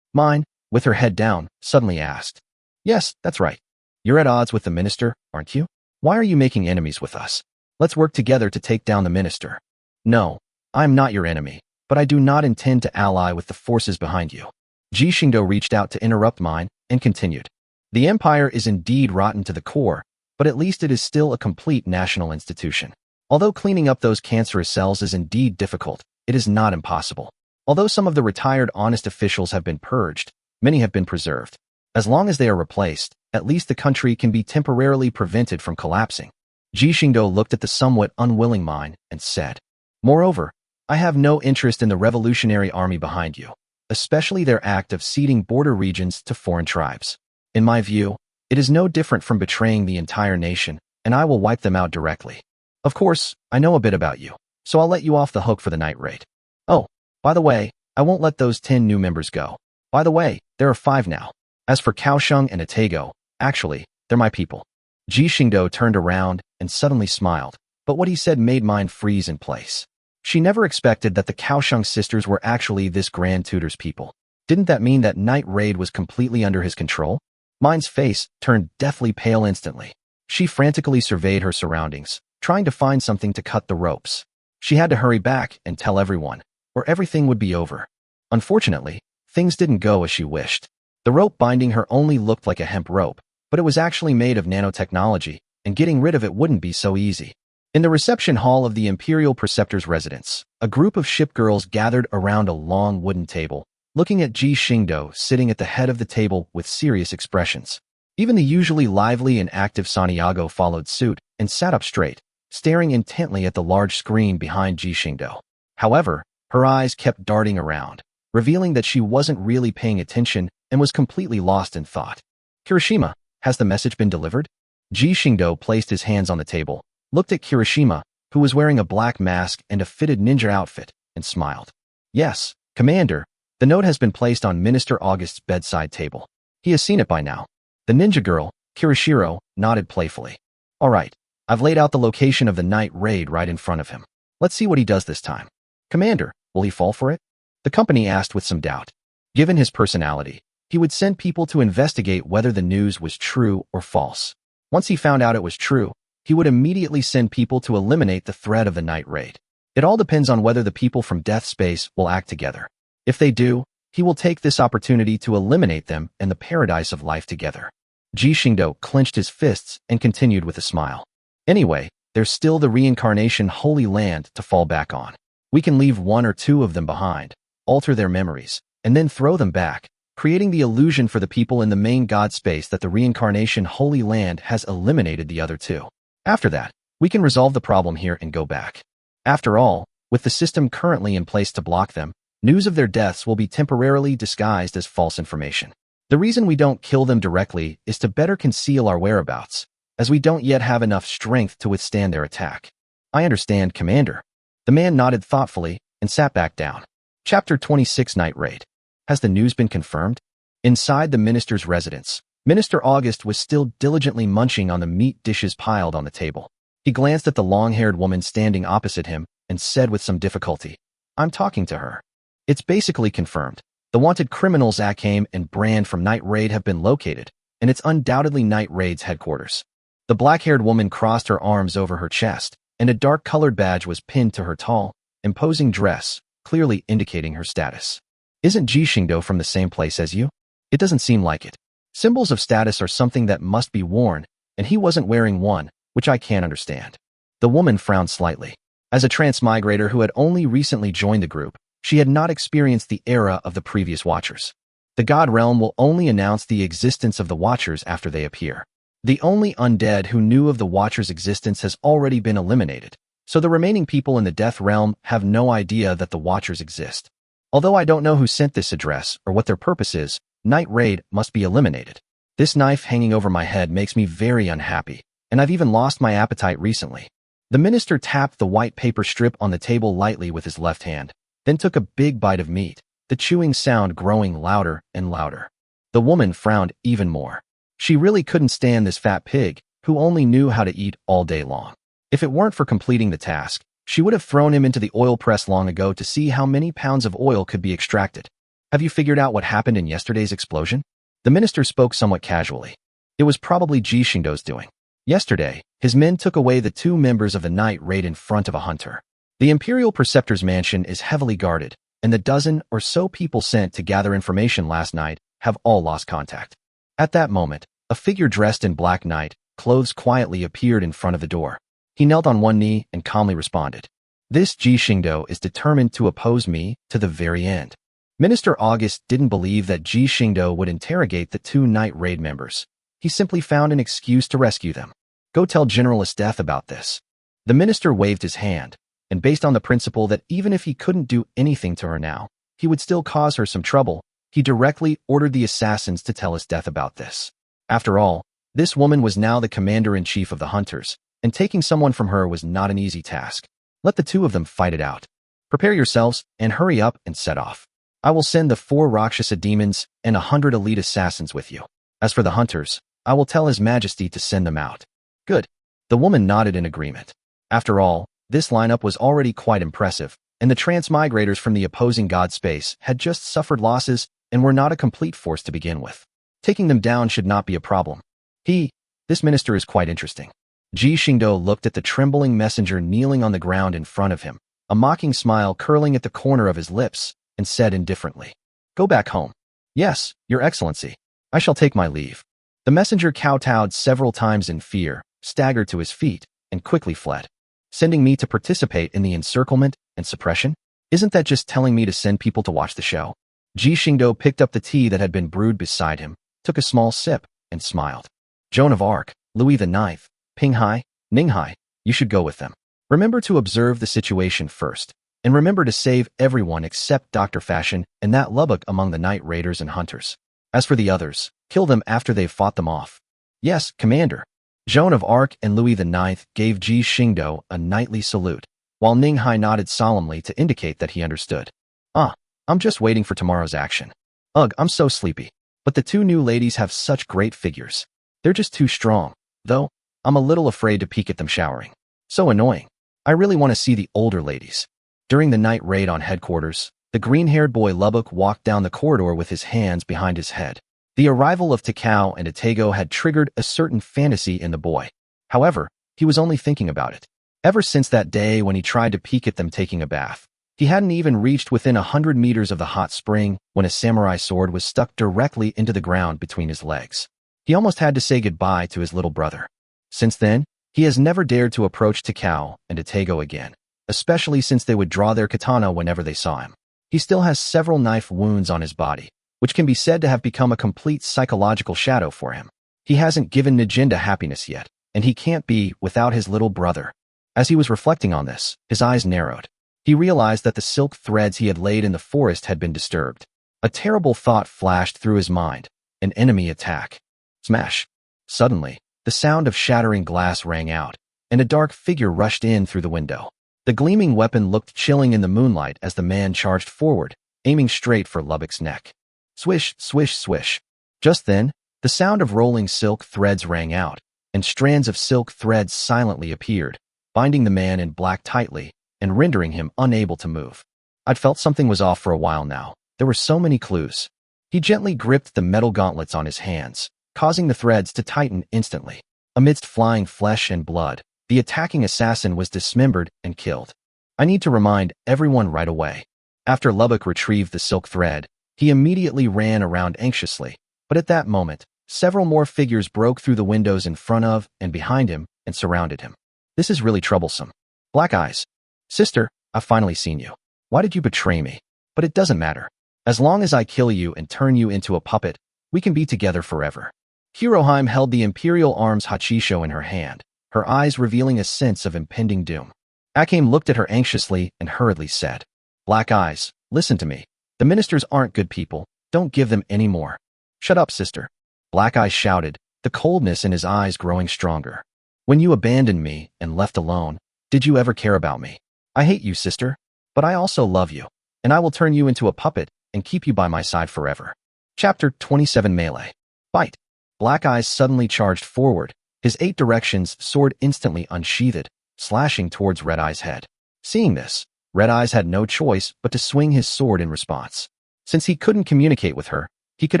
Speaker 1: Mine, with her head down, suddenly asked. Yes, that's right. You're at odds with the minister, aren't you? Why are you making enemies with us? Let's work together to take down the minister. No, I'm not your enemy, but I do not intend to ally with the forces behind you. Ji Xingdou reached out to interrupt mine and continued. The empire is indeed rotten to the core, but at least it is still a complete national institution. Although cleaning up those cancerous cells is indeed difficult, it is not impossible. Although some of the retired honest officials have been purged, many have been preserved. As long as they are replaced, at least the country can be temporarily prevented from collapsing. Ji Xingdou looked at the somewhat unwilling mine and said, Moreover, I have no interest in the revolutionary army behind you, especially their act of ceding border regions to foreign tribes. In my view, it is no different from betraying the entire nation, and I will wipe them out directly. Of course, I know a bit about you, so I'll let you off the hook for the night raid. Oh, by the way, I won't let those 10 new members go. By the way, there are 5 now. As for Kaohsiung and Atago, actually, they're my people. Ji Xingdou turned around and suddenly smiled, but what he said made mine freeze in place. She never expected that the Kaohsiung sisters were actually this Grand Tutor's people. Didn't that mean that night raid was completely under his control? Mine's face turned deathly pale instantly. She frantically surveyed her surroundings, trying to find something to cut the ropes. She had to hurry back and tell everyone, or everything would be over. Unfortunately, things didn't go as she wished. The rope binding her only looked like a hemp rope, but it was actually made of nanotechnology, and getting rid of it wouldn't be so easy. In the reception hall of the Imperial Preceptor's residence, a group of shipgirls gathered around a long wooden table, looking at Ji Xingdou sitting at the head of the table with serious expressions. Even the usually lively and active Santiago followed suit and sat up straight, staring intently at the large screen behind Ji Xingdou. However, her eyes kept darting around, revealing that she wasn't really paying attention and was completely lost in thought. Kirishima, has the message been delivered? Ji Xingdou placed his hands on the table, looked at Kirishima, who was wearing a black mask and a fitted ninja outfit, and smiled. Yes, Commander, the note has been placed on Minister August's bedside table. He has seen it by now. The ninja girl, Kirishiro, nodded playfully. All right, I've laid out the location of the night raid right in front of him. Let's see what he does this time. Commander, will he fall for it? The company asked with some doubt. Given his personality, he would send people to investigate whether the news was true or false. Once he found out it was true, he would immediately send people to eliminate the threat of the night raid. It all depends on whether the people from Death Space will act together. If they do, he will take this opportunity to eliminate them and the paradise of life together. Ji Xingdou clenched his fists and continued with a smile. Anyway, there's still the reincarnation Holy Land to fall back on. We can leave 1 or 2 of them behind, alter their memories, and then throw them back, creating the illusion for the people in the main God space that the reincarnation Holy Land has eliminated the other 2. After that, we can resolve the problem here and go back. After all, with the system currently in place to block them, news of their deaths will be temporarily disguised as false information. The reason we don't kill them directly is to better conceal our whereabouts, as we don't yet have enough strength to withstand their attack. I understand, Commander. The man nodded thoughtfully and sat back down. Chapter 26 Night Raid. Has the news been confirmed? Inside the minister's residence, Minister August was still diligently munching on the meat dishes piled on the table. He glanced at the long-haired woman standing opposite him and said with some difficulty, I'm talking to her. It's basically confirmed. The wanted criminals Akame and Brand from Night Raid have been located, and it's undoubtedly Night Raid's headquarters. The black-haired woman crossed her arms over her chest, and a dark-colored badge was pinned to her tall, imposing dress, clearly indicating her status. Isn't Ji Xingdou from the same place as you? It doesn't seem like it. Symbols of status are something that must be worn, and he wasn't wearing one, which I can't understand. The woman frowned slightly. As a transmigrator who had only recently joined the group, she had not experienced the era of the previous Watchers. The God Realm will only announce the existence of the Watchers after they appear. The only undead who knew of the Watchers' existence has already been eliminated, so the remaining people in the Death Realm have no idea that the Watchers exist. Although I don't know who sent this address or what their purpose is, Night Raid must be eliminated. This knife hanging over my head makes me very unhappy, and I've even lost my appetite recently. The minister tapped the white paper strip on the table lightly with his left hand, then took a big bite of meat, the chewing sound growing louder and louder. The woman frowned even more. She really couldn't stand this fat pig, who only knew how to eat all day long. If it weren't for completing the task, She would have thrown him into the oil press long ago to see how many pounds of oil could be extracted. Have you figured out what happened in yesterday's explosion? The minister spoke somewhat casually. It was probably Ji Xingdou's doing. Yesterday, his men took away the 2 members of the night raid in front of a hunter. The Imperial Preceptor's mansion is heavily guarded, and the dozen or so people sent to gather information last night have all lost contact. At that moment, a figure dressed in black night clothes quietly appeared in front of the door. He knelt on one knee and calmly responded. This Ji Xingdou is determined to oppose me to the very end. Minister August didn't believe that Ji Xingdou would interrogate the 2 night raid members. He simply found an excuse to rescue them. Go tell General Esteth about this. The minister waved his hand, and based on the principle that even if he couldn't do anything to her now, he would still cause her some trouble, he directly ordered the assassins to tell Esteth about this. After all, this woman was now the commander-in-chief of the hunters, and taking someone from her was not an easy task. Let the 2 of them fight it out. Prepare yourselves and hurry up and set off. I will send the 4 Rakshasa demons and 100 elite assassins with you. As for the hunters, I will tell His Majesty to send them out. Good. The woman nodded in agreement. After all, this lineup was already quite impressive, and the transmigrators from the opposing god space had just suffered losses and were not a complete force to begin with. Taking them down should not be a problem. This minister is quite interesting. Ji Xingdou looked at the trembling messenger kneeling on the ground in front of him, a mocking smile curling at the corner of his lips, and said indifferently, Go back home. Yes, Your Excellency. I shall take my leave. The messenger kowtowed several times in fear, staggered to his feet, and quickly fled. Sending me to participate in the encirclement and suppression? Isn't that just telling me to send people to watch the show? Ji Xingdou picked up the tea that had been brewed beside him, took a small sip, and smiled. Joan of Arc, Louis IX, Pinghai, Ninghai, you should go with them. Remember to observe the situation first, and remember to save everyone except Dr. Fashion and that Lubbock among the night raiders and hunters. As for the others, kill them after they've fought them off. Yes, Commander. Joan of Arc and Louis IX gave Ji Xingdou a knightly salute, while Ninghai nodded solemnly to indicate that he understood. I'm just waiting for tomorrow's action. Ugh, I'm so sleepy. But the 2 new ladies have such great figures. They're just too strong, though I'm a little afraid to peek at them showering. So annoying. I really want to see the older ladies. During the night raid on headquarters, the green-haired boy Lubbock walked down the corridor with his hands behind his head. The arrival of Takao and Atago had triggered a certain fantasy in the boy. However, he was only thinking about it. Ever since that day when he tried to peek at them taking a bath, he hadn't even reached within 100 meters of the hot spring when a samurai sword was stuck directly into the ground between his legs. He almost had to say goodbye to his little brother. Since then, he has never dared to approach Takao and Atago again, especially since they would draw their katana whenever they saw him. He still has several knife wounds on his body, which can be said to have become a complete psychological shadow for him. He hasn't given Najinda happiness yet, and he can't be without his little brother. As he was reflecting on this, his eyes narrowed. He realized that the silk threads he had laid in the forest had been disturbed. A terrible thought flashed through his mind. An enemy attack. Smash. Suddenly, the sound of shattering glass rang out, and a dark figure rushed in through the window. The gleaming weapon looked chilling in the moonlight as the man charged forward, aiming straight for Lubbock's neck. Swish, swish, swish. Just then, the sound of rolling silk threads rang out, and strands of silk threads silently appeared, binding the man in black tightly and rendering him unable to move. I'd felt something was off for a while now. There were so many clues. He gently gripped the metal gauntlets on his hands, causing the threads to tighten instantly. Amidst flying flesh and blood, the attacking assassin was dismembered and killed. I need to remind everyone right away. After Lubbock retrieved the silk thread, he immediately ran around anxiously, but at that moment, several more figures broke through the windows in front of and behind him and surrounded him. This is really troublesome. Black Eyes. Sister, I've finally seen you. Why did you betray me? But it doesn't matter. As long as I kill you and turn you into a puppet, we can be together forever. Hirohime held the Imperial Arms Hachisho in her hand, her eyes revealing a sense of impending doom. Akame looked at her anxiously and hurriedly said, Black Eyes, listen to me. The ministers aren't good people. Don't give them any more. Shut up, sister. Black Eyes shouted, the coldness in his eyes growing stronger. When you abandoned me and left alone, did you ever care about me? I hate you, sister, but I also love you, and I will turn you into a puppet and keep you by my side forever. Chapter 27 Melee. Fight. Black Eyes suddenly charged forward, his 8 directions sword instantly unsheathed, slashing towards Red Eye's head. Seeing this, Red Eyes had no choice but to swing his sword in response. Since he couldn't communicate with her, he could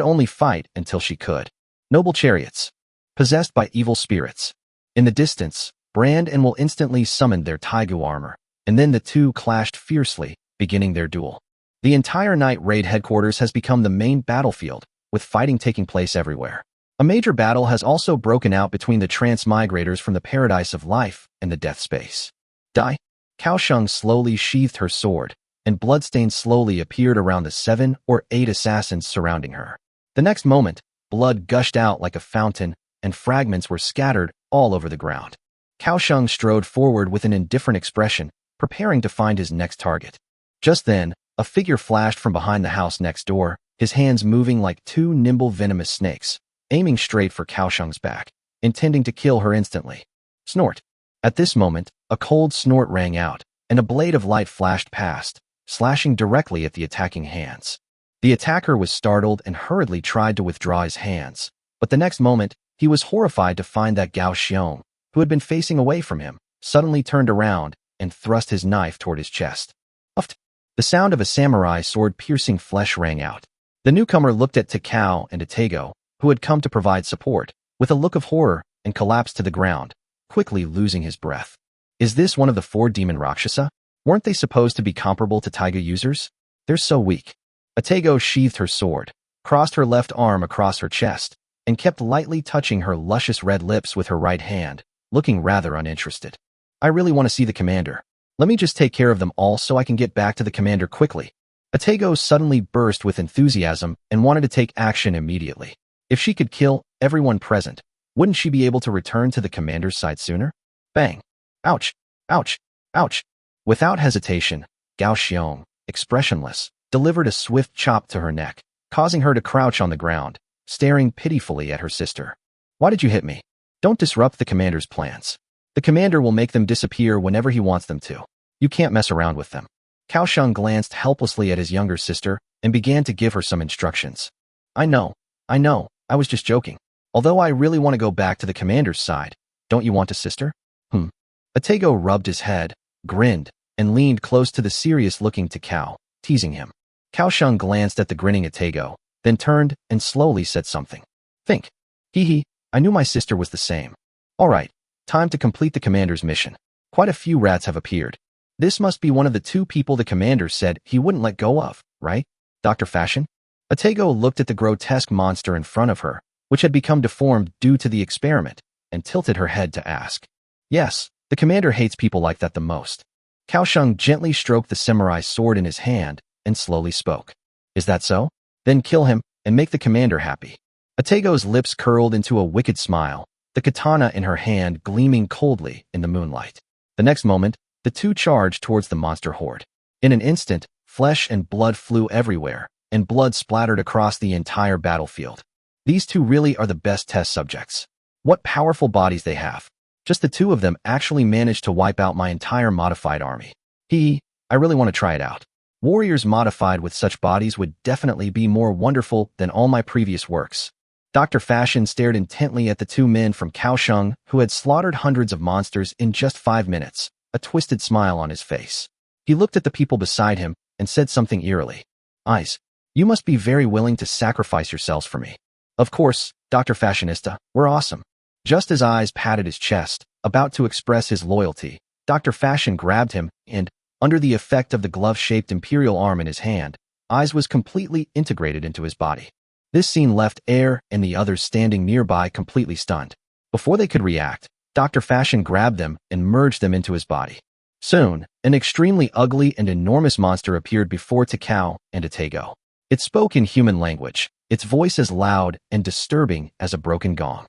Speaker 1: only fight until she could. Noble chariots. Possessed by evil spirits. In the distance, Brand and Will instantly summoned their Taigu armor, and then the two clashed fiercely, beginning their duel. The entire night raid headquarters has become the main battlefield, with fighting taking place everywhere. A major battle has also broken out between the transmigrators from the paradise of life and the death space. Die. Kaosheng slowly sheathed her sword, and bloodstains slowly appeared around the 7 or 8 assassins surrounding her. The next moment, blood gushed out like a fountain, and fragments were scattered all over the ground. Kaosheng strode forward with an indifferent expression, preparing to find his next target. Just then, a figure flashed from behind the house next door, his hands moving like two nimble venomous snakes, aiming straight for Kaosheng's back, intending to kill her instantly. Snort. At this moment, a cold snort rang out, and a blade of light flashed past, slashing directly at the attacking hands. The attacker was startled and hurriedly tried to withdraw his hands, but the next moment, he was horrified to find that Gao Xiong, who had been facing away from him, suddenly turned around and thrust his knife toward his chest. Uft! The sound of a samurai sword piercing flesh rang out. The newcomer looked at Takao and Atego, who had come to provide support, with a look of horror, and collapsed to the ground, quickly losing his breath. Is this one of the 4 demon Rakshasa? Weren't they supposed to be comparable to Taiga users? They're so weak. Atego sheathed her sword, crossed her left arm across her chest, and kept lightly touching her luscious red lips with her right hand, looking rather uninterested. I really want to see the commander. Let me just take care of them all so I can get back to the commander quickly. Atego suddenly burst with enthusiasm and wanted to take action immediately. If she could kill everyone present, wouldn't she be able to return to the commander's side sooner? Bang! Ouch! Ouch! Ouch! Without hesitation, Gao Xiong, expressionless, delivered a swift chop to her neck, causing her to crouch on the ground, staring pitifully at her sister. Why did you hit me? Don't disrupt the commander's plans. The commander will make them disappear whenever he wants them to. You can't mess around with them. Kaosheng glanced helplessly at his younger sister and began to give her some instructions. I know, I was just joking. Although I really want to go back to the commander's side, don't you want a sister? Atego rubbed his head, grinned, and leaned close to the serious-looking Takao, teasing him. Kaosheng glanced at the grinning Atego, then turned and slowly said something. Think. Hee, I knew my sister was the same. All right, time to complete the commander's mission. Quite a few rats have appeared. This must be one of the 2 people the commander said he wouldn't let go of, right? Dr. Fashion? Atego looked at the grotesque monster in front of her, which had become deformed due to the experiment, and tilted her head to ask. Yes, the commander hates people like that the most. Kaosheng gently stroked the samurai sword in his hand and slowly spoke. Is that so? Then kill him and make the commander happy. Atego's lips curled into a wicked smile, the katana in her hand gleaming coldly in the moonlight. The next moment, the 2 charged towards the monster horde. In an instant, flesh and blood flew everywhere, and blood splattered across the entire battlefield. These 2 really are the best test subjects. What powerful bodies they have. Just the 2 of them actually managed to wipe out my entire modified army. I really want to try it out. Warriors modified with such bodies would definitely be more wonderful than all my previous works. Dr. Fashion stared intently at the 2 men from Kaosheng who had slaughtered hundreds of monsters in just 5 minutes, a twisted smile on his face. He looked at the people beside him and said something eerily. Eyes, you must be very willing to sacrifice yourselves for me. Of course, Dr. Fashionista, we're awesome. Just as Eyes patted his chest, about to express his loyalty, Dr. Fashion grabbed him and, under the effect of the glove-shaped imperial arm in his hand, Eyes was completely integrated into his body. This scene left Air and the others standing nearby completely stunned. Before they could react, Dr. Fashion grabbed them and merged them into his body. Soon, an extremely ugly and enormous monster appeared before Takao and Atego. It spoke in human language, its voice as loud and disturbing as a broken gong.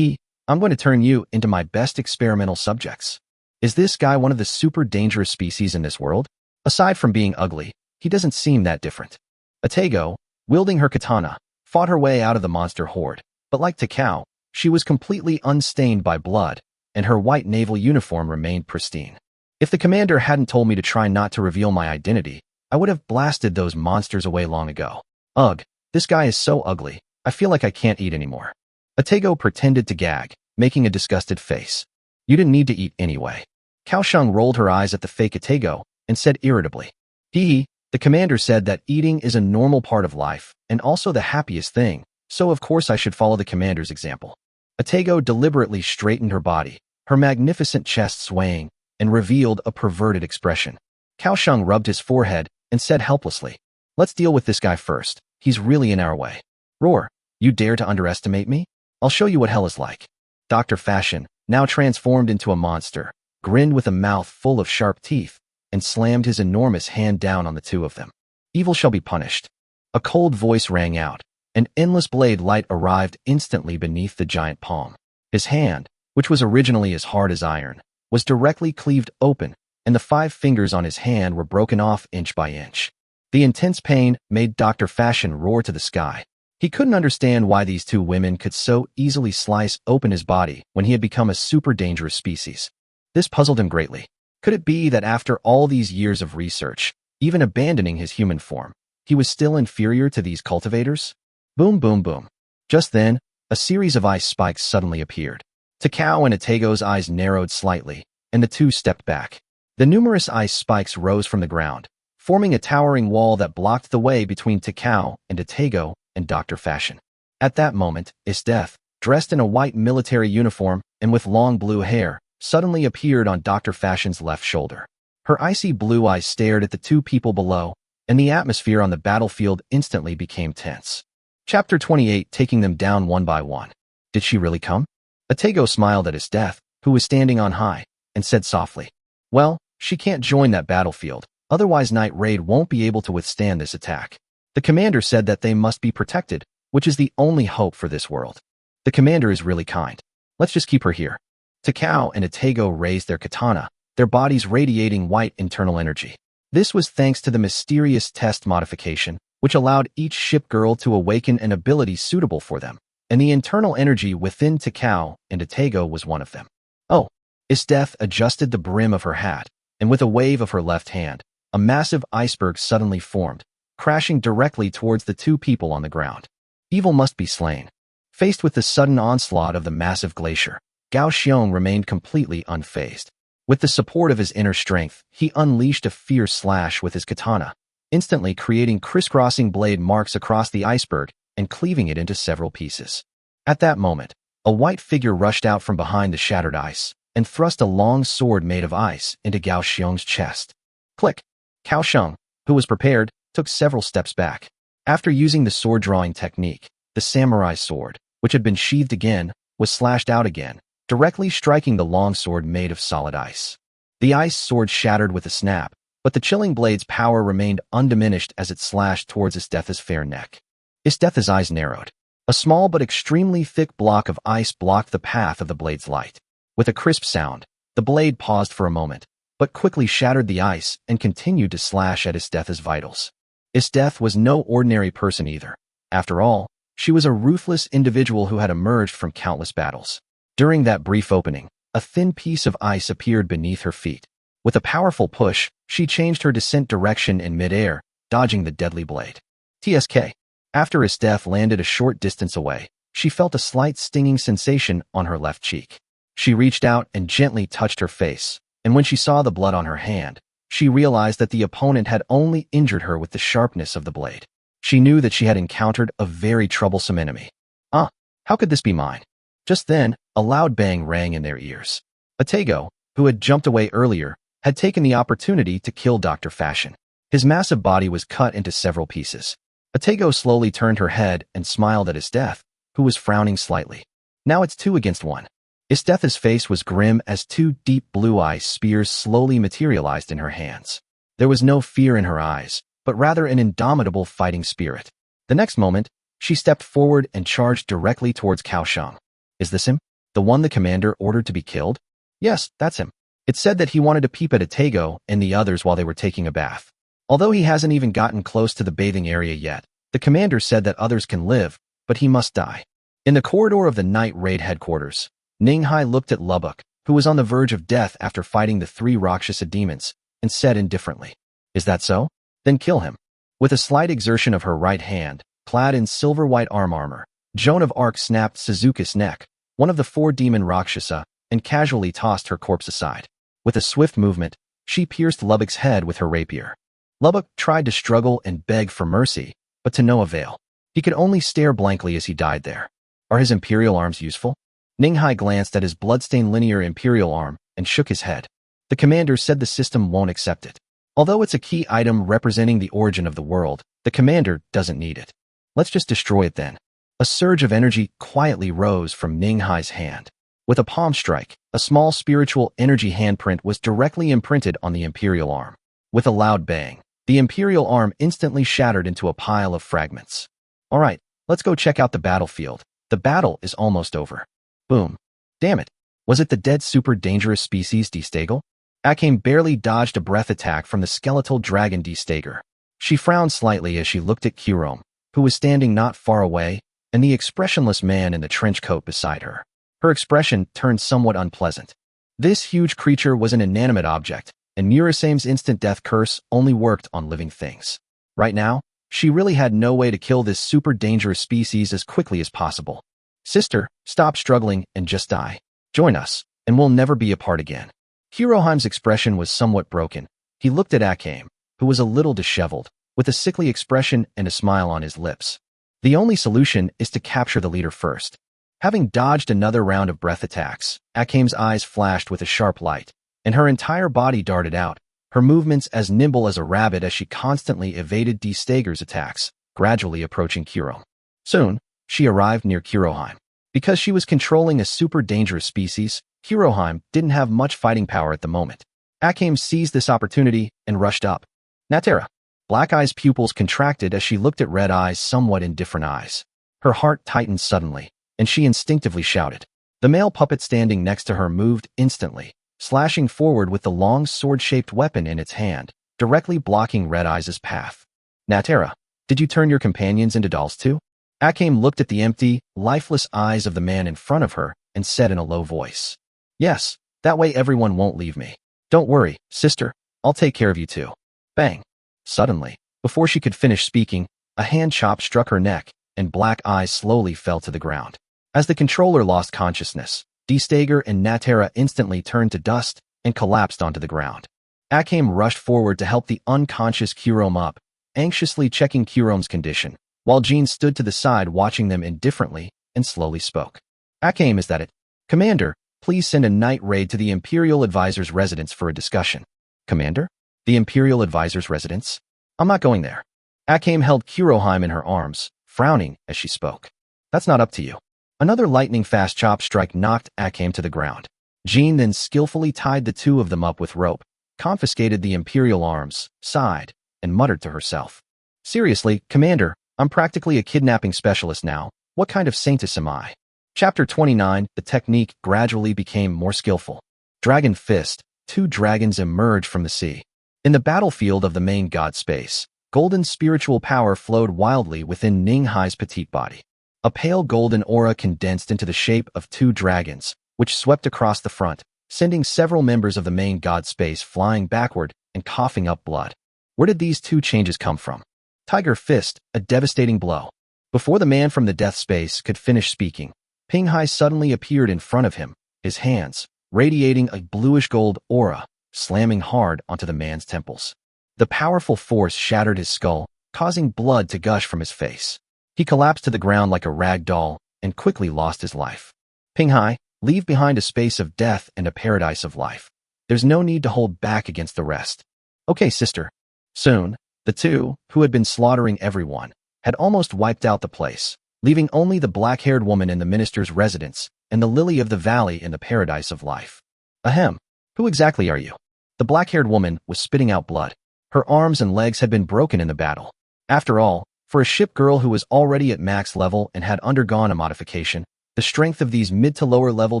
Speaker 1: I'm going to turn you into my best experimental subjects. Is this guy one of the super dangerous species in this world? Aside from being ugly, he doesn't seem that different. Atego, wielding her katana, fought her way out of the monster horde, but like Takao, she was completely unstained by blood, and her white naval uniform remained pristine. If the commander hadn't told me to try not to reveal my identity, I would have blasted those monsters away long ago. Ugh, this guy is so ugly, I feel like I can't eat anymore. Atego pretended to gag, making a disgusted face. You didn't need to eat anyway. Kaosheng rolled her eyes at the fake Atego and said irritably, "Hee, the commander said that eating is a normal part of life and also the happiest thing, so of course I should follow the commander's example." Atego deliberately straightened her body, her magnificent chest swaying, and revealed a perverted expression. Kaosheng rubbed his forehead and said helplessly, "Let's deal with this guy first. He's really in our way." "Roar, you dare to underestimate me? I'll show you what hell is like." Dr. Fashion, now transformed into a monster, grinned with a mouth full of sharp teeth and slammed his enormous hand down on the two of them. "Evil shall be punished." A cold voice rang out. An endless blade light arrived instantly beneath the giant palm. His hand, which was originally as hard as iron, was directly cleaved open, and the 5 fingers on his hand were broken off inch by inch. The intense pain made Dr. Fashion roar to the sky. He couldn't understand why these two women could so easily slice open his body when he had become a super dangerous species. This puzzled him greatly. Could it be that after all these years of research, even abandoning his human form, he was still inferior to these cultivators? Boom, boom, boom. Just then, a series of ice spikes suddenly appeared. Takao and Atego's eyes narrowed slightly, and the two stepped back. The numerous ice spikes rose from the ground, forming a towering wall that blocked the way between Takao and Atego and Dr. Fashion. At that moment, Isdeth, dressed in a white military uniform and with long blue hair, suddenly appeared on Dr. Fashion's left shoulder. Her icy blue eyes stared at the two people below, and the atmosphere on the battlefield instantly became tense. Chapter 28, taking them down one by one. Did she really come? Atego smiled at Isdeth, who was standing on high, and said softly, "Well, she can't join that battlefield, otherwise Night Raid won't be able to withstand this attack. The commander said that they must be protected, which is the only hope for this world. The commander is really kind. Let's just keep her here." Takao and Atego raised their katana, their bodies radiating white internal energy. This was thanks to the mysterious test modification, which allowed each Shipgirl to awaken an ability suitable for them, and the internal energy within Takao and Atego was one of them. "Oh." Isdeth adjusted the brim of her hat, and with a wave of her left hand, a massive iceberg suddenly formed, crashing directly towards the two people on the ground. Evil must be slain. Faced with the sudden onslaught of the massive glacier, Gao Xiong remained completely unfazed. With the support of his inner strength, he unleashed a fierce slash with his katana, instantly creating crisscrossing blade marks across the iceberg and cleaving it into several pieces. At that moment, a white figure rushed out from behind the shattered ice and thrust a long sword made of ice into Gao Xiong's chest. Click! Gao Xiong, who was prepared, took several steps back. After using the sword-drawing technique, the samurai sword, which had been sheathed again, was slashed out again, directly striking the long sword made of solid ice. The ice sword shattered with a snap, but the chilling blade's power remained undiminished as it slashed towards Isdeth's fair neck. Isdeth's eyes narrowed. A small but extremely thick block of ice blocked the path of the blade's light. With a crisp sound, the blade paused for a moment, but quickly shattered the ice and continued to slash at Isdeth's vitals. Isdeth was no ordinary person either. After all, she was a ruthless individual who had emerged from countless battles. During that brief opening, a thin piece of ice appeared beneath her feet. With a powerful push, she changed her descent direction in midair, dodging the deadly blade. TSK. After Isdeth landed a short distance away, she felt a slight stinging sensation on her left cheek. She reached out and gently touched her face, and when she saw the blood on her hand, she realized that the opponent had only injured her with the sharpness of the blade. She knew that she had encountered a very troublesome enemy. How could this be mine? Just then, a loud bang rang in their ears. Atego, who had jumped away earlier, had taken the opportunity to kill Dr. Fashion. His massive body was cut into several pieces. Atego slowly turned her head and smiled at Isdeth, who was frowning slightly. Now it's 2 against 1. Isdeth's face was grim as 2 deep blue ice spears slowly materialized in her hands. There was no fear in her eyes, but rather an indomitable fighting spirit. The next moment, she stepped forward and charged directly towards Kaosheng. Is this him? The one the commander ordered to be killed? Yes, that's him. It said that he wanted to peep at Atego and the others while they were taking a bath. Although he hasn't even gotten close to the bathing area yet, the commander said that others can live, but he must die. In the corridor of the Night Raid headquarters, Ninghai looked at Lubbock, who was on the verge of death after fighting the 3 Rakshasa demons, and said indifferently, "Is that so? Then kill him." With a slight exertion of her right hand, clad in silver-white armor, Joan of Arc snapped Suzuki's neck, one of the 4 demon Rakshasa, and casually tossed her corpse aside. With a swift movement, she pierced Lubbock's head with her rapier. Lubbock tried to struggle and beg for mercy, but to no avail. He could only stare blankly as he died there. Are his imperial arms useful? Ninghai glanced at his bloodstained linear imperial arm and shook his head. The commander said the system won't accept it. Although it's a key item representing the origin of the world, the commander doesn't need it. Let's just destroy it then. A surge of energy quietly rose from Ninghai's hand. With a palm strike, a small spiritual energy handprint was directly imprinted on the imperial arm. With a loud bang, the imperial arm instantly shattered into a pile of fragments. All right, let's go check out the battlefield. The battle is almost over. Boom. Damn it. Was it the dead super dangerous species Destagle? Akame barely dodged a breath attack from the skeletal dragon Destager. She frowned slightly as she looked at Kurome, who was standing not far away, and the expressionless man in the trench coat beside her. Her expression turned somewhat unpleasant. This huge creature was an inanimate object, and Murasame's instant death curse only worked on living things. Right now, she really had no way to kill this super dangerous species as quickly as possible. Sister, stop struggling and just die. Join us, and we'll never be apart again. Hiroheim's expression was somewhat broken. He looked at Akame, who was a little disheveled, with a sickly expression and a smile on his lips. The only solution is to capture the leader first. Having dodged another round of breath attacks, Akame's eyes flashed with a sharp light, and her entire body darted out, her movements as nimble as a rabbit as she constantly evaded Destager's attacks, gradually approaching Kurome. Soon, she arrived near Hiroheim. Because she was controlling a super dangerous species, Hiroheim didn't have much fighting power at the moment. Akame seized this opportunity and rushed up. Natera. Black Eye's pupils contracted as she looked at Red Eye's somewhat indifferent eyes. Her heart tightened suddenly, and she instinctively shouted. The male puppet standing next to her moved instantly, slashing forward with the long sword-shaped weapon in its hand, directly blocking Red Eye's path. Natera, did you turn your companions into dolls too? Akame looked at the empty, lifeless eyes of the man in front of her and said in a low voice. Yes, that way everyone won't leave me. Don't worry, sister, I'll take care of you too. Bang. Suddenly, before she could finish speaking, a hand chop struck her neck, and Black Eye slowly fell to the ground. As the controller lost consciousness, Destager and Natera instantly turned to dust and collapsed onto the ground. Akame rushed forward to help the unconscious Kurome up, anxiously checking Kurome's condition, while Jean stood to the side watching them indifferently and slowly spoke. Akame, is that it? Commander, please send a night raid to the Imperial Advisor's residence for a discussion. Commander? The Imperial Advisor's residence? I'm not going there. Akame held Hiroheim in her arms, frowning as she spoke. That's not up to you. Another lightning-fast chop strike knocked Akame to the ground. Jean then skillfully tied the two of them up with rope, confiscated the Imperial arms, sighed, and muttered to herself. Seriously, Commander, I'm practically a kidnapping specialist now. What kind of saintess am I? Chapter 29, the technique gradually became more skillful. Dragon Fist, two dragons emerged from the sea. In the battlefield of the main god space, golden spiritual power flowed wildly within Ninghai's petite body. A pale golden aura condensed into the shape of two dragons, which swept across the front, sending several members of the main god space flying backward and coughing up blood. Where did these two changes come from? Tiger Fist, a devastating blow. Before the man from the death space could finish speaking, Pinghai suddenly appeared in front of him, his hands, radiating a bluish-gold aura, slamming hard onto the man's temples. The powerful force shattered his skull, causing blood to gush from his face. He collapsed to the ground like a rag doll and quickly lost his life. Pinghai, leave behind a space of death and a paradise of life. There's no need to hold back against the rest. Okay, sister. Soon, the two, who had been slaughtering everyone, had almost wiped out the place, leaving only the black-haired woman in the minister's residence and the lily of the valley in the paradise of life. Ahem. Who exactly are you? The black-haired woman was spitting out blood. Her arms and legs had been broken in the battle. After all, for a ship girl who was already at max level and had undergone a modification, the strength of these mid to lower level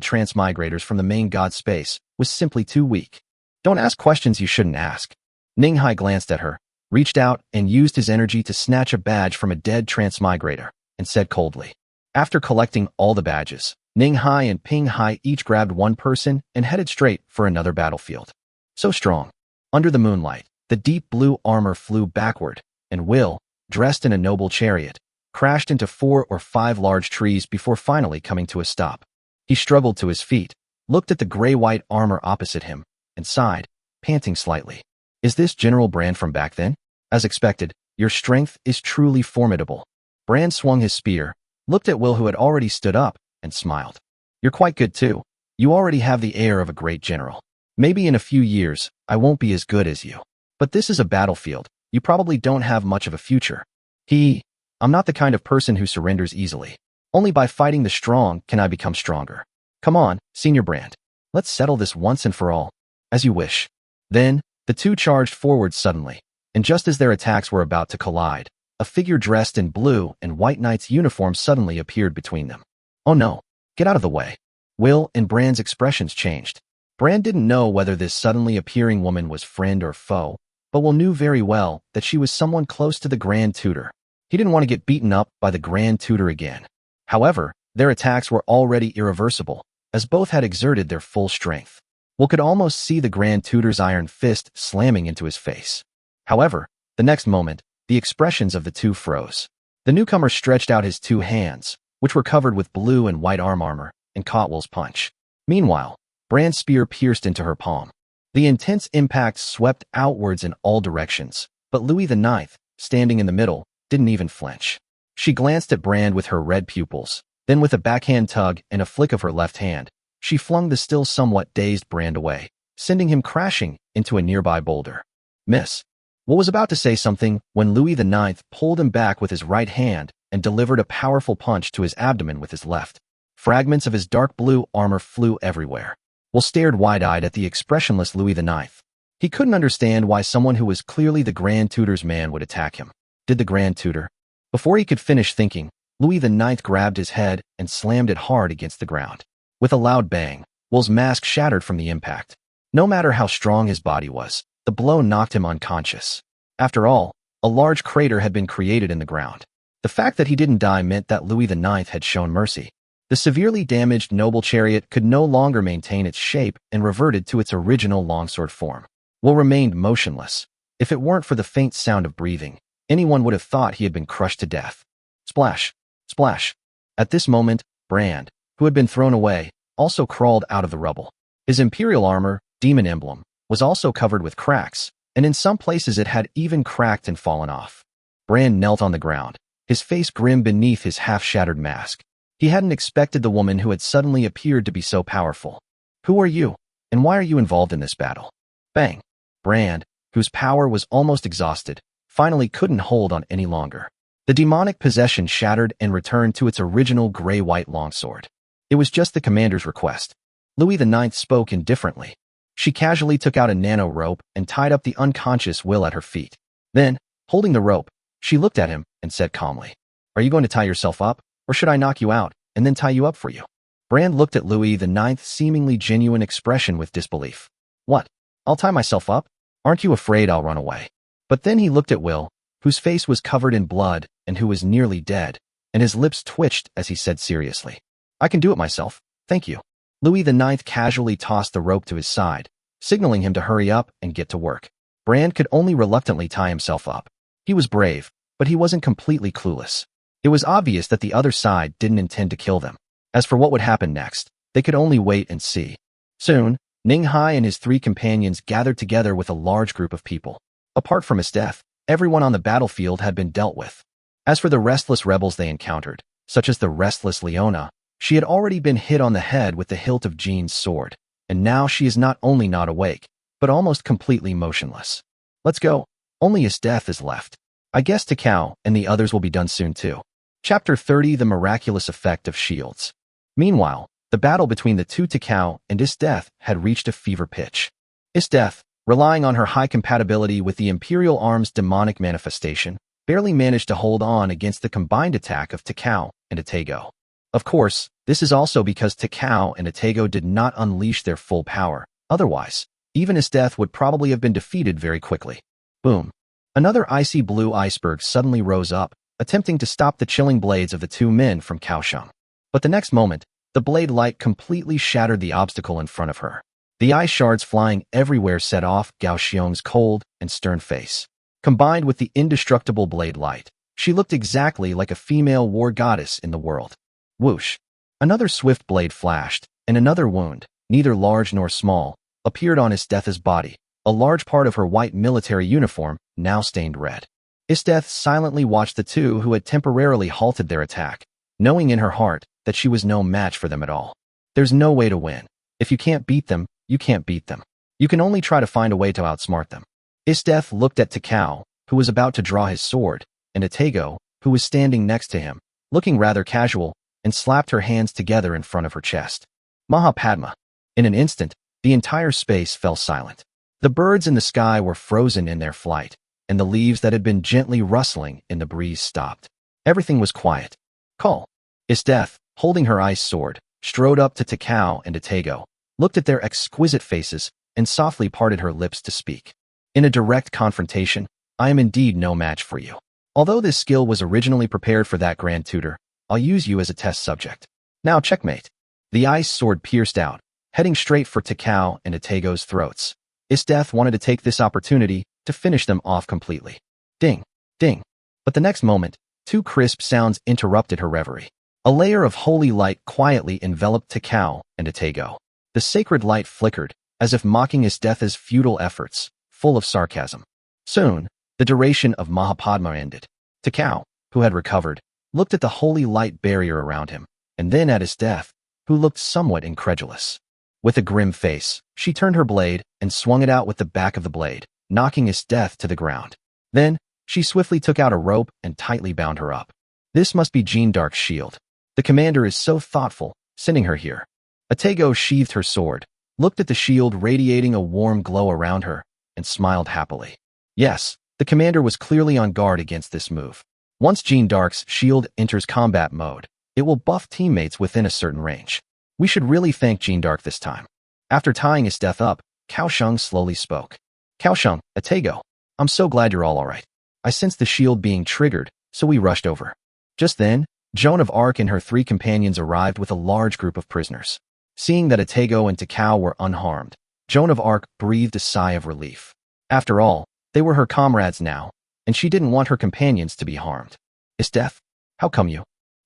Speaker 1: transmigrators from the main god space was simply too weak. Don't ask questions you shouldn't ask. Ninghai glanced at her, reached out and used his energy to snatch a badge from a dead transmigrator, and said coldly. After collecting all the badges, Ninghai and Pinghai each grabbed one person and headed straight for another battlefield. So strong. Under the moonlight, the deep blue armor flew backward, and Will, dressed in a noble chariot, crashed into 4 or 5 large trees before finally coming to a stop. He struggled to his feet, looked at the gray-white armor opposite him, and sighed, panting slightly. Is this General Brand from back then? As expected, your strength is truly formidable. Brand swung his spear, looked at Will who had already stood up, and smiled. You're quite good too. You already have the air of a great general. Maybe in a few years, I won't be as good as you. But this is a battlefield. You probably don't have much of a future. I'm not the kind of person who surrenders easily. Only by fighting the strong can I become stronger. Come on, Senior Brand. Let's settle this once and for all. As you wish. Then, the two charged forward suddenly, and just as their attacks were about to collide, a figure dressed in blue and white knight's uniform suddenly appeared between them. Oh no, get out of the way. Will and Brand's expressions changed. Brand didn't know whether this suddenly appearing woman was friend or foe, but Will knew very well that she was someone close to the Grand Tutor. He didn't want to get beaten up by the Grand Tutor again. However, their attacks were already irreversible, as both had exerted their full strength. Will could almost see the Grand Tutor's iron fist slamming into his face. However, the next moment, the expressions of the two froze. The newcomer stretched out his two hands, which were covered with blue and white arm armor, and caught Will's punch. Meanwhile, Brand's spear pierced into her palm. The intense impact swept outwards in all directions, but Louis IX, standing in the middle, didn't even flinch. She glanced at Brand with her red pupils, then with a backhand tug and a flick of her left hand, she flung the still somewhat dazed Brand away, sending him crashing into a nearby boulder. Miss. Will was about to say something when Louis IX pulled him back with his right hand and delivered a powerful punch to his abdomen with his left. Fragments of his dark blue armor flew everywhere. Will stared wide-eyed at the expressionless Louis IX. He couldn't understand why someone who was clearly the Grand Tutor's man would attack him. Did the Grand Tutor? Before he could finish thinking, Louis IX grabbed his head and slammed it hard against the ground. With a loud bang, Will's mask shattered from the impact. No matter how strong his body was, the blow knocked him unconscious. After all, a large crater had been created in the ground. The fact that he didn't die meant that Louis IX had shown mercy. The severely damaged noble chariot could no longer maintain its shape and reverted to its original longsword form. Will remained motionless. If it weren't for the faint sound of breathing, anyone would have thought he had been crushed to death. Splash! Splash! At this moment, Brand, who had been thrown away, also crawled out of the rubble. His imperial armor, demon emblem, was also covered with cracks, and in some places it had even cracked and fallen off. Brand knelt on the ground, his face grim beneath his half-shattered mask. He hadn't expected the woman who had suddenly appeared to be so powerful. Who are you, and why are you involved in this battle? Bang! Brand, whose power was almost exhausted, finally couldn't hold on any longer. The demonic possession shattered and returned to its original gray-white longsword. It was just the commander's request. Louis IX spoke indifferently. She casually took out a nano rope and tied up the unconscious Will at her feet. Then, holding the rope, she looked at him and said calmly, "Are you going to tie yourself up? Or should I knock you out, and then tie you up for you?" Brand looked at Louis IX's seemingly genuine expression with disbelief. What? I'll tie myself up? Aren't you afraid I'll run away? But then he looked at Will, whose face was covered in blood and who was nearly dead, and his lips twitched as he said seriously, "I can do it myself, thank you." Louis IX casually tossed the rope to his side, signaling him to hurry up and get to work. Brand could only reluctantly tie himself up. He was brave, but he wasn't completely clueless. It was obvious that the other side didn't intend to kill them. As for what would happen next, they could only wait and see. Soon, Ning Hai and his three companions gathered together with a large group of people. Apart from his death, everyone on the battlefield had been dealt with. As for the restless rebels they encountered, such as the restless Leona, she had already been hit on the head with the hilt of Jean's sword, and now she is not only not awake, but almost completely motionless. Let's go. Only his death is left. I guess Takao and the others will be done soon too. Chapter 30: The Miraculous Effect of Shields. Meanwhile, the battle between the two Takao and Isdeath had reached a fever pitch. Isdeath, relying on her high compatibility with the Imperial Arm's demonic manifestation, barely managed to hold on against the combined attack of Takao and Atago. Of course, this is also because Takao and Atago did not unleash their full power. Otherwise, even Isdeath would probably have been defeated very quickly. Boom. Another icy blue iceberg suddenly rose up, attempting to stop the chilling blades of the two men from Kaohsiung. But the next moment, the blade light completely shattered the obstacle in front of her. The ice shards flying everywhere set off Gao Xiong's cold and stern face. Combined with the indestructible blade light, she looked exactly like a female war goddess in the world. Whoosh! Another swift blade flashed, and another wound, neither large nor small, appeared on Isteth's body, a large part of her white military uniform now stained red. Isteth silently watched the two who had temporarily halted their attack, knowing in her heart that she was no match for them at all. There's no way to win. If you can't beat them, you can't beat them. You can only try to find a way to outsmart them. Isteth looked at Takao, who was about to draw his sword, and Atego, who was standing next to him, looking rather casual, and slapped her hands together in front of her chest. Mahapadma. In an instant, the entire space fell silent. The birds in the sky were frozen in their flight, and the leaves that had been gently rustling in the breeze stopped. Everything was quiet. Call. Isteth, holding her ice sword, strode up to Takao and Atego, looked at their exquisite faces, and softly parted her lips to speak. In a direct confrontation, I am indeed no match for you. Although this skill was originally prepared for that Grand Tutor, I'll use you as a test subject. Now checkmate. The ice sword pierced out, heading straight for Takao and Atego's throats. Isteth wanted to take this opportunity to finish them off completely. Ding, ding. But the next moment, two crisp sounds interrupted her reverie. A layer of holy light quietly enveloped Takao and Atego. The sacred light flickered, as if mocking Isteth's futile efforts, full of sarcasm. Soon, the duration of Mahapadma ended. Takao, who had recovered, looked at the holy light barrier around him, and then at Isteth, who looked somewhat incredulous. With a grim face, she turned her blade and swung it out with the back of the blade, knocking Isteth to the ground. Then, she swiftly took out a rope and tightly bound her up. This must be Xingdou's shield. The commander is so thoughtful, sending her here. Atego sheathed her sword, looked at the shield radiating a warm glow around her, and smiled happily. Yes, the commander was clearly on guard against this move. Once Xingdou's shield enters combat mode, it will buff teammates within a certain range. We should really thank Xingdou this time. After tying Isteth up, Kaosheng slowly spoke. Kaosheng, Atego, I'm so glad you're all right. I sensed the shield being triggered, so we rushed over. Just then, Joan of Arc and her three companions arrived with a large group of prisoners. Seeing that Atego and Takao were unharmed, Joan of Arc breathed a sigh of relief. After all, they were her comrades now, and she didn't want her companions to be harmed. Isteth, how come you?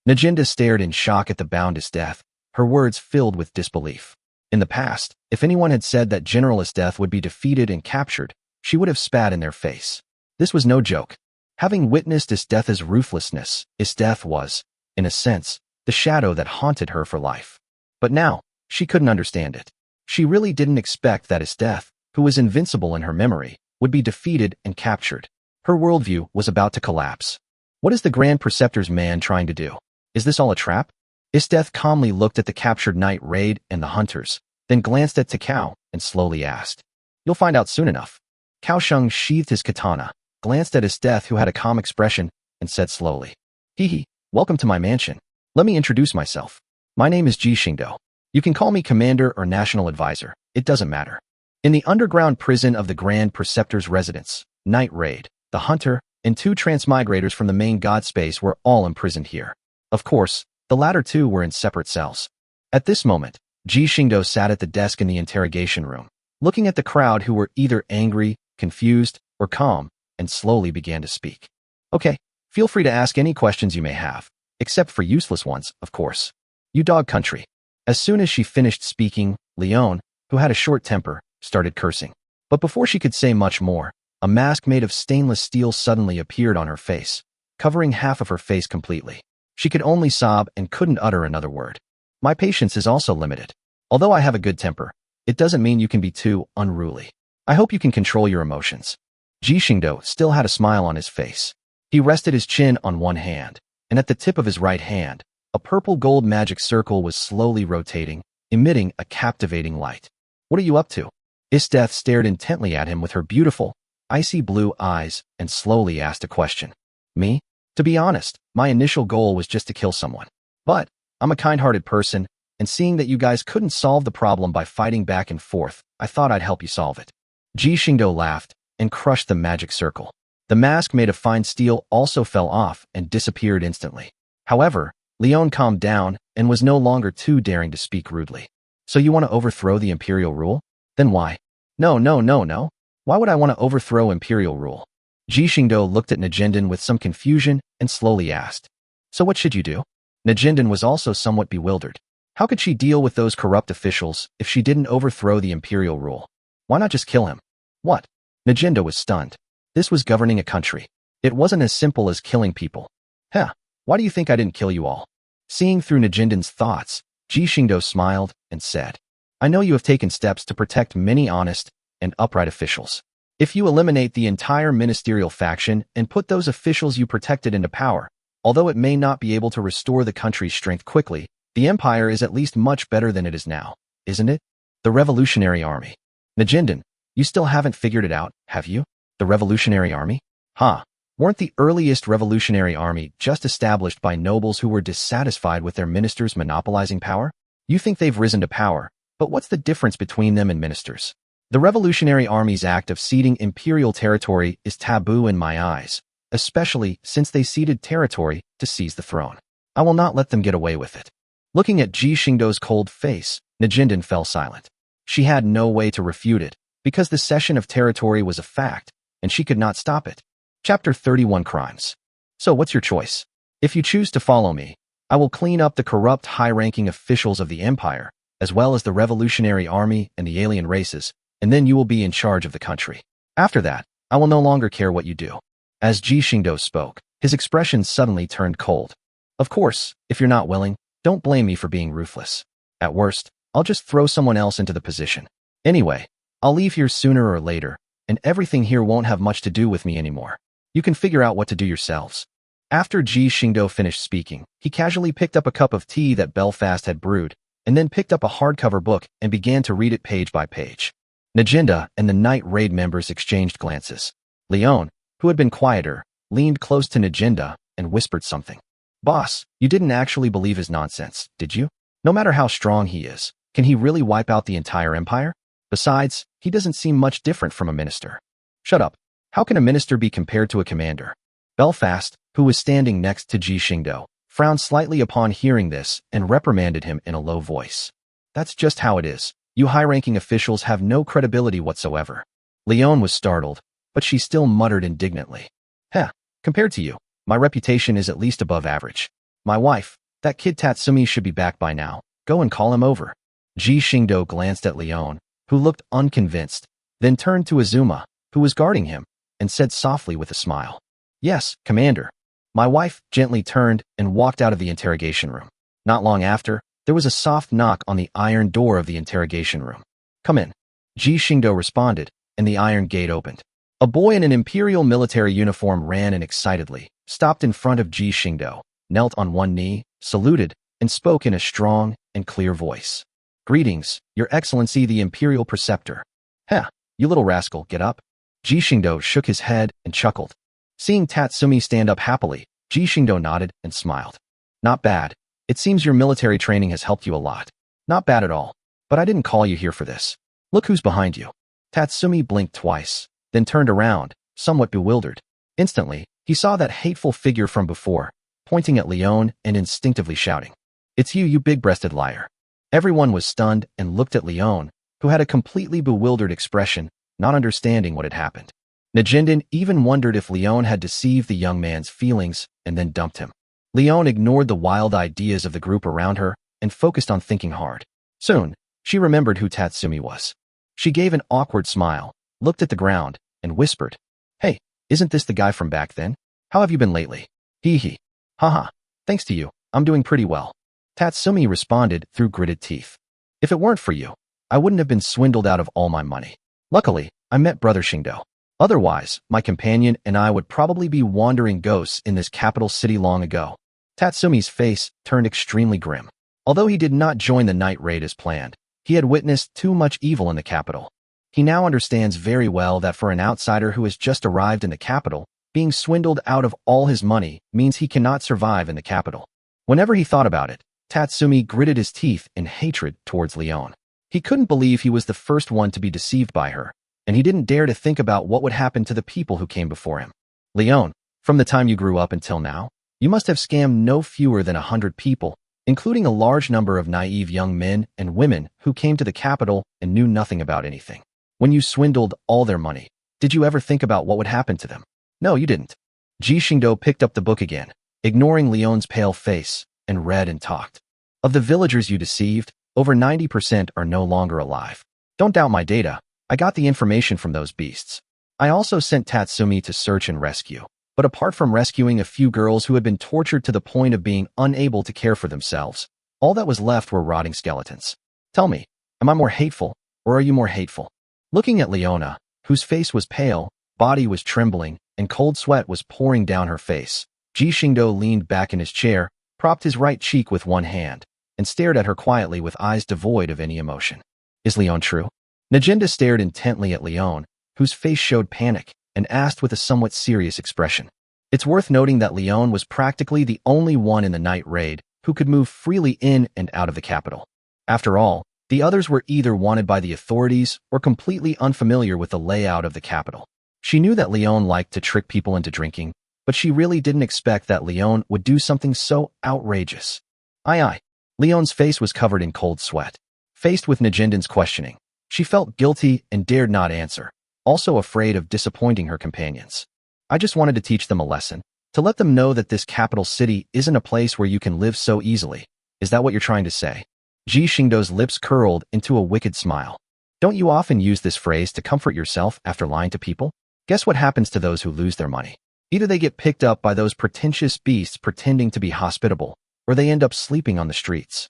Speaker 1: Najinda stared in shock at the bound Isteth, her words filled with disbelief. In the past, if anyone had said that General Isteth would be defeated and captured, she would have spat in their face. This was no joke. Having witnessed Isteth's ruthlessness, Isteth was, in a sense, the shadow that haunted her for life. But now, she couldn't understand it. She really didn't expect that Isteth, who was invincible in her memory, would be defeated and captured. Her worldview was about to collapse. What is the Grand Preceptor's man trying to do? Is this all a trap? Isteth calmly looked at the captured knight Raid and the hunters, then glanced at Takao and slowly asked. You'll find out soon enough. Kaosheng sheathed his katana, glanced at Isteth who had a calm expression, and said slowly. Hee, welcome to my mansion. Let me introduce myself. My name is Ji Xingdou. You can call me Commander or National Advisor, it doesn't matter. In the underground prison of the Grand Preceptor's residence, Knight Raid, the hunter, and two transmigrators from the main god space were all imprisoned here. Of course, the latter two were in separate cells. At this moment, Ji Xingdou sat at the desk in the interrogation room, looking at the crowd who were either angry, confused, or calm, and slowly began to speak. Okay, feel free to ask any questions you may have, except for useless ones, of course. You dog country. As soon as she finished speaking, Leon, who had a short temper, started cursing. But before she could say much more, a mask made of stainless steel suddenly appeared on her face, covering half of her face completely. She could only sob and couldn't utter another word. My patience is also limited. Although I have a good temper, it doesn't mean you can be too unruly. I hope you can control your emotions. Ji Xingdou still had a smile on his face. He rested his chin on one hand, and at the tip of his right hand, a purple gold magic circle was slowly rotating, emitting a captivating light. What are you up to? Isteth stared intently at him with her beautiful, icy blue eyes and slowly asked a question. Me? To be honest, my initial goal was just to kill someone. But I'm a kind-hearted person, and seeing that you guys couldn't solve the problem by fighting back and forth, I thought I'd help you solve it. Ji Xingdou laughed and crushed the magic circle. The mask made of fine steel also fell off and disappeared instantly. However, Leon calmed down and was no longer too daring to speak rudely. So you want to overthrow the imperial rule? Then why? No. Why would I want to overthrow imperial rule? Ji Xingdou looked at Najindan with some confusion and slowly asked. So what should you do? Najindan was also somewhat bewildered. How could she deal with those corrupt officials if she didn't overthrow the imperial rule? Why not just kill him? What? Ji was stunned. This was governing a country. It wasn't as simple as killing people. Huh, why do you think I didn't kill you all? Seeing through Jinden's thoughts, Ji Xingdou smiled and said, I know you have taken steps to protect many honest and upright officials. If you eliminate the entire ministerial faction and put those officials you protected into power, although it may not be able to restore the country's strength quickly, the empire is at least much better than it is now, isn't it? The Revolutionary Army. Jinden, you still haven't figured it out, have you? The Revolutionary Army? Huh. Weren't the earliest Revolutionary Army just established by nobles who were dissatisfied with their ministers monopolizing power? You think they've risen to power, but what's the difference between them and ministers? The Revolutionary Army's act of ceding imperial territory is taboo in my eyes, especially since they ceded territory to seize the throne. I will not let them get away with it. Looking at Ji Xingdou's cold face, Jinden fell silent. She had no way to refute it, because the cession of territory was a fact, and she could not stop it. Chapter 31 Crimes. So what's your choice? If you choose to follow me, I will clean up the corrupt high-ranking officials of the empire, as well as the Revolutionary Army and the alien races, and then you will be in charge of the country. After that, I will no longer care what you do. As Ji Xingdou spoke, his expression suddenly turned cold. Of course, if you're not willing, don't blame me for being ruthless. At worst, I'll just throw someone else into the position. Anyway, I'll leave here sooner or later, and everything here won't have much to do with me anymore. You can figure out what to do yourselves. After Ji Xingdou finished speaking, he casually picked up a cup of tea that Belfast had brewed, and then picked up a hardcover book and began to read it page by page. Jinda and the Night Raid members exchanged glances. Leon, who had been quieter, leaned close to Jinda and whispered something. Boss, you didn't actually believe his nonsense, did you? No matter how strong he is, can he really wipe out the entire empire? Besides, he doesn't seem much different from a minister. Shut up. How can a minister be compared to a commander? Belfast, who was standing next to Ji Xingdou, frowned slightly upon hearing this and reprimanded him in a low voice. That's just how it is. You high-ranking officials have no credibility whatsoever. Leon was startled, but she still muttered indignantly. Heh, compared to you, my reputation is at least above average. My wife, that kid Tatsumi should be back by now. Go and call him over. Ji Xingdou glanced at Leon, who looked unconvinced, then turned to Azuma, who was guarding him, and said softly with a smile. Yes, Commander. My wife gently turned and walked out of the interrogation room. Not long after, there was a soft knock on the iron door of the interrogation room. Come in. Ji Xingdou responded, and the iron gate opened. A boy in an imperial military uniform ran in excitedly, stopped in front of Ji Xingdou, knelt on one knee, saluted, and spoke in a strong and clear voice. Greetings, Your Excellency the Imperial Preceptor. Heh, you little rascal, get up. Ji Xingdou shook his head and chuckled. Seeing Tatsumi stand up happily, Ji Xingdou nodded and smiled. Not bad. It seems your military training has helped you a lot. Not bad at all. But I didn't call you here for this. Look who's behind you. Tatsumi blinked twice, then turned around, somewhat bewildered. Instantly, he saw that hateful figure from before, pointing at Leon and instinctively shouting. It's you, you big-breasted liar. Everyone was stunned and looked at Leon, who had a completely bewildered expression, not understanding what had happened. Jinden even wondered if Leon had deceived the young man's feelings and then dumped him. Leon ignored the wild ideas of the group around her and focused on thinking hard. Soon, she remembered who Tatsumi was. She gave an awkward smile, looked at the ground, and whispered, Hey, isn't this the guy from back then? How have you been lately? Hee hee. Haha, thanks to you, I'm doing pretty well. Tatsumi responded through gritted teeth. If it weren't for you, I wouldn't have been swindled out of all my money. Luckily, I met Brother Xingdou. Otherwise, my companion and I would probably be wandering ghosts in this capital city long ago. Tatsumi's face turned extremely grim. Although he did not join the night raid as planned, he had witnessed too much evil in the capital. He now understands very well that for an outsider who has just arrived in the capital, being swindled out of all his money means he cannot survive in the capital. Whenever he thought about it, Tatsumi gritted his teeth in hatred towards Leon. He couldn't believe he was the first one to be deceived by her, and he didn't dare to think about what would happen to the people who came before him. Leon, from the time you grew up until now, you must have scammed no fewer than 100 people, including a large number of naive young men and women who came to the capital and knew nothing about anything. When you swindled all their money, did you ever think about what would happen to them? No, you didn't. Ji Xingdou picked up the book again, ignoring Leon's pale face, and read and talked. Of the villagers you deceived, over 90% are no longer alive. Don't doubt my data. I got the information from those beasts. I also sent Tatsumi to search and rescue. But apart from rescuing a few girls who had been tortured to the point of being unable to care for themselves, all that was left were rotting skeletons. Tell me, am I more hateful, or are you more hateful? Looking at Leona, whose face was pale, body was trembling, and cold sweat was pouring down her face, Ji Xingdou leaned back in his chair, propped his right cheek with one hand, and stared at her quietly with eyes devoid of any emotion. Is Leon true? Najinda stared intently at Leon, whose face showed panic, and asked with a somewhat serious expression. It's worth noting that Leon was practically the only one in the night raid who could move freely in and out of the capital. After all, the others were either wanted by the authorities or completely unfamiliar with the layout of the capital. She knew that Leon liked to trick people into drinking, but she really didn't expect that Leon would do something so outrageous. Aye. Leon's face was covered in cold sweat. Faced with Najindan's questioning, she felt guilty and dared not answer, also afraid of disappointing her companions. I just wanted to teach them a lesson, to let them know that this capital city isn't a place where you can live so easily. Is that what you're trying to say? Ji Xingdou's lips curled into a wicked smile. Don't you often use this phrase to comfort yourself after lying to people? Guess what happens to those who lose their money? Either they get picked up by those pretentious beasts pretending to be hospitable, or they end up sleeping on the streets.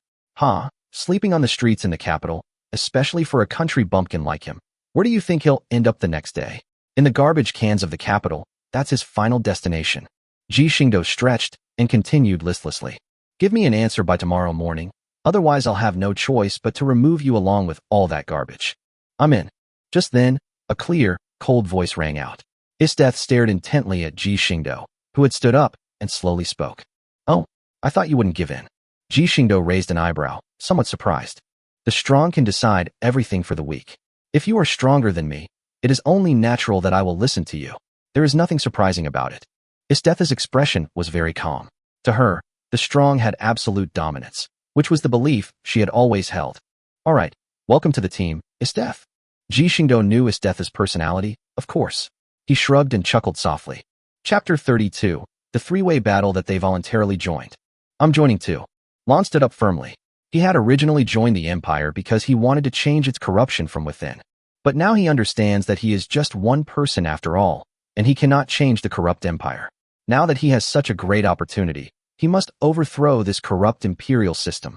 Speaker 1: Sleeping on the streets in the capital, especially for a country bumpkin like him. Where do you think he'll end up the next day? In the garbage cans of the capital. That's his final destination. Ji Xingdou stretched and continued listlessly. Give me an answer by tomorrow morning, otherwise I'll have no choice but to remove you along with all that garbage. I'm in. Just then, a clear, cold voice rang out. Isteth stared intently at Ji Xingdou, who had stood up and slowly spoke. Oh, I thought you wouldn't give in. Ji Xingdou raised an eyebrow, somewhat surprised. The strong can decide everything for the weak. If you are stronger than me, it is only natural that I will listen to you. There is nothing surprising about it. Isteth's expression was very calm. To her, the strong had absolute dominance, which was the belief she had always held. All right, welcome to the team, Isteth. Ji Xingdou knew Isteth's personality, of course. He shrugged and chuckled softly. Chapter 32, the three-way battle that they voluntarily joined. I'm joining too. Lon stood up firmly. He had originally joined the Empire because he wanted to change its corruption from within. But now he understands that he is just one person after all, and he cannot change the corrupt empire. Now that he has such a great opportunity, he must overthrow this corrupt imperial system.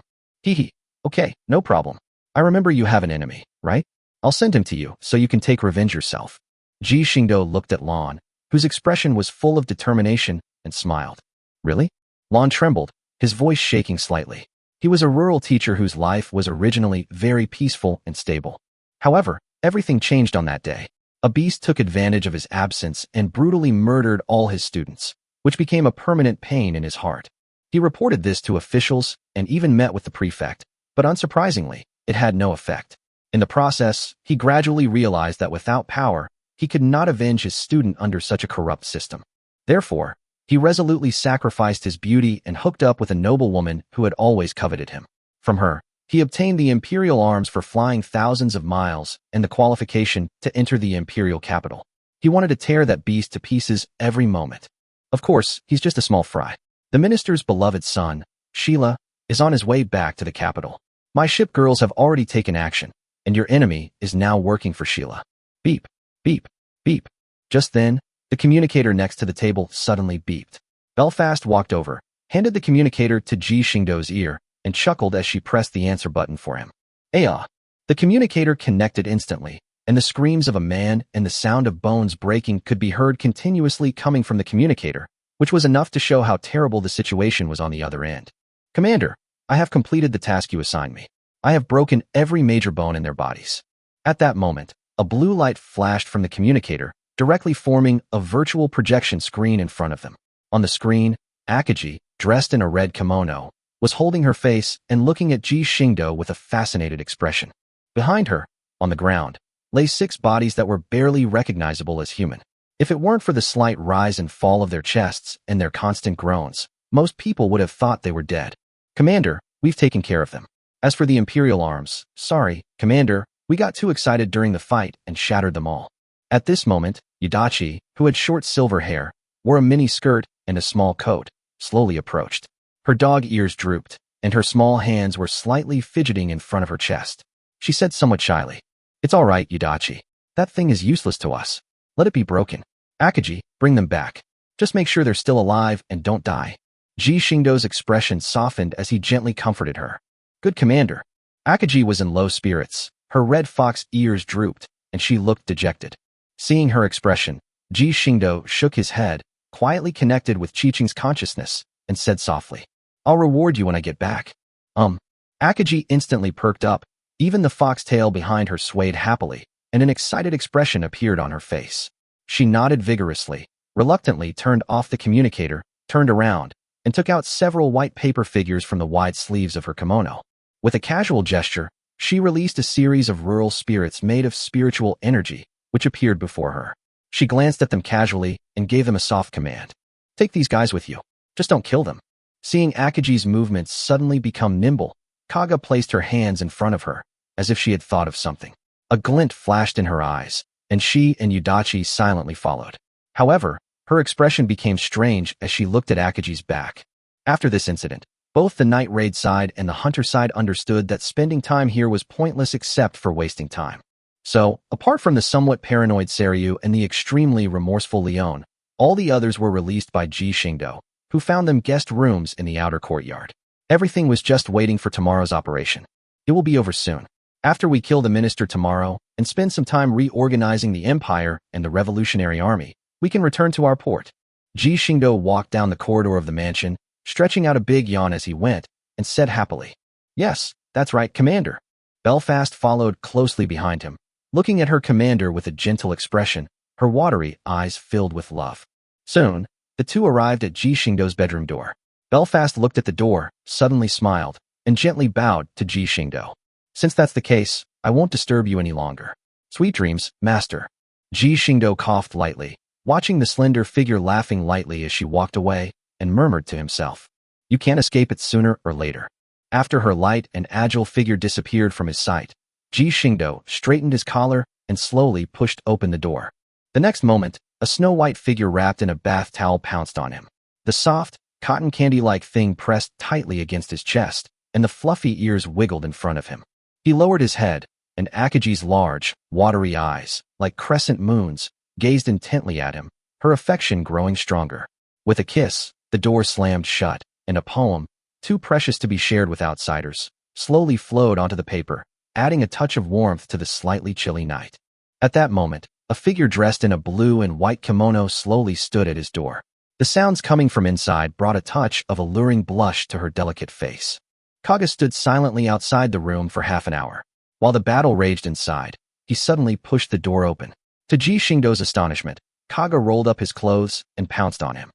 Speaker 1: Okay, no problem. I remember you have an enemy, right? I'll send him to you so you can take revenge yourself. Ji Xingdou looked at Lon, whose expression was full of determination, and smiled. Really? Lon trembled, his voice shaking slightly. He was a rural teacher whose life was originally very peaceful and stable. However, everything changed on that day. A beast took advantage of his absence and brutally murdered all his students, which became a permanent pain in his heart. He reported this to officials and even met with the prefect, but unsurprisingly, it had no effect. In the process, he gradually realized that without power, he could not avenge his student under such a corrupt system. Therefore, he resolutely sacrificed his beauty and hooked up with a noblewoman who had always coveted him. From her, he obtained the imperial arms for flying thousands of miles and the qualification to enter the imperial capital. He wanted to tear that beast to pieces every moment. Of course, he's just a small fry. The minister's beloved son, Sheila, is on his way back to the capital. My ship girls have already taken action, and your enemy is now working for Sheila. Beep, beep, beep. Just then, the communicator next to the table suddenly beeped. Belfast walked over, handed the communicator to Ji Xingdou's ear, and chuckled as she pressed the answer button for him. Aya! The communicator connected instantly, and the screams of a man and the sound of bones breaking could be heard continuously coming from the communicator, which was enough to show how terrible the situation was on the other end. Commander, I have completed the task you assigned me. I have broken every major bone in their bodies. At that moment, a blue light flashed from the communicator, directly forming a virtual projection screen in front of them. On the screen, Akaji, dressed in a red kimono, was holding her face and looking at Ji Xingdou with a fascinated expression. Behind her, on the ground, lay 6 bodies that were barely recognizable as human. If it weren't for the slight rise and fall of their chests and their constant groans, most people would have thought they were dead. Commander, we've taken care of them. As for the Imperial arms, sorry, Commander, we got too excited during the fight and shattered them all. At this moment, Yudachi, who had short silver hair, wore a mini skirt and a small coat, slowly approached. Her dog ears drooped, and her small hands were slightly fidgeting in front of her chest. She said somewhat shyly, "It's all right, Yudachi. That thing is useless to us. Let it be broken. Akaji, bring them back. Just make sure they're still alive and don't die." Ji Xingdou's expression softened as he gently comforted her. "Good commander." Akaji was in low spirits. Her red fox ears drooped, and she looked dejected. Seeing her expression, Ji Xingdou shook his head, quietly connected with Qiqing's consciousness, and said softly, "I'll reward you when I get back." Akaji instantly perked up. Even the foxtail behind her swayed happily, and an excited expression appeared on her face. She nodded vigorously, reluctantly turned off the communicator, turned around, and took out several white paper figures from the wide sleeves of her kimono. With a casual gesture, she released a series of rural spirits made of spiritual energy, which appeared before her. She glanced at them casually and gave them a soft command. "Take these guys with you. Just don't kill them." Seeing Akaji's movements suddenly become nimble, Kaga placed her hands in front of her, as if she had thought of something. A glint flashed in her eyes, and she and Yudachi silently followed. However, her expression became strange as she looked at Akaji's back. After this incident, both the night raid side and the hunter side understood that spending time here was pointless except for wasting time. So, apart from the somewhat paranoid Seiryu and the extremely remorseful Leon, all the others were released by Ji Xingdou, who found them guest rooms in the outer courtyard. Everything was just waiting for tomorrow's operation. It will be over soon. After we kill the minister tomorrow and spend some time reorganizing the empire and the revolutionary army, we can return to our port. Ji Xingdou walked down the corridor of the mansion, stretching out a big yawn as he went, and said happily, "Yes, that's right, Commander." Belfast followed closely behind him, looking at her commander with a gentle expression, her watery eyes filled with love. Soon, the two arrived at Ji Xingdou's bedroom door. Belfast looked at the door, suddenly smiled, and gently bowed to Ji Xingdou. "Since that's the case, I won't disturb you any longer. Sweet dreams, master." Ji Xingdou coughed lightly, watching the slender figure laughing lightly as she walked away, and murmured to himself, "You can't escape it sooner or later." After her light and agile figure disappeared from his sight, Ji Xingdou straightened his collar and slowly pushed open the door. The next moment, a snow-white figure wrapped in a bath towel pounced on him. The soft, cotton candy-like thing pressed tightly against his chest, and the fluffy ears wiggled in front of him. He lowered his head, and Akaji's large, watery eyes, like crescent moons, gazed intently at him, her affection growing stronger. With a kiss, the door slammed shut, and a poem, too precious to be shared with outsiders, slowly flowed onto the paper, adding a touch of warmth to the slightly chilly night. At that moment, a figure dressed in a blue and white kimono slowly stood at his door. The sounds coming from inside brought a touch of alluring blush to her delicate face. Kaga stood silently outside the room for half an hour. While the battle raged inside, he suddenly pushed the door open. To Ji Xingdou's astonishment, Kaga rolled up his clothes and pounced on him.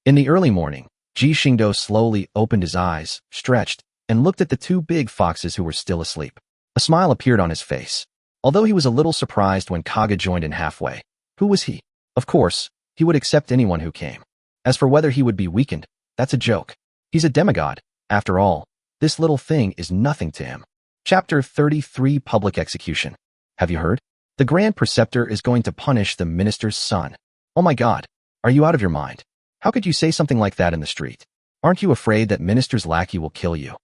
Speaker 1: In the early morning, Ji Xingdou slowly opened his eyes, stretched, and looked at the two big foxes who were still asleep. A smile appeared on his face. Although he was a little surprised when Kaga joined in halfway. Who was he? Of course, he would accept anyone who came. As for whether he would be weakened, that's a joke. He's a demigod. After all, this little thing is nothing to him. Chapter 33 Public Execution. Have you heard? The Grand Preceptor is going to punish the minister's son. Oh my God, are you out of your mind? How could you say something like that in the street? Aren't you afraid that minister's lackey will kill you?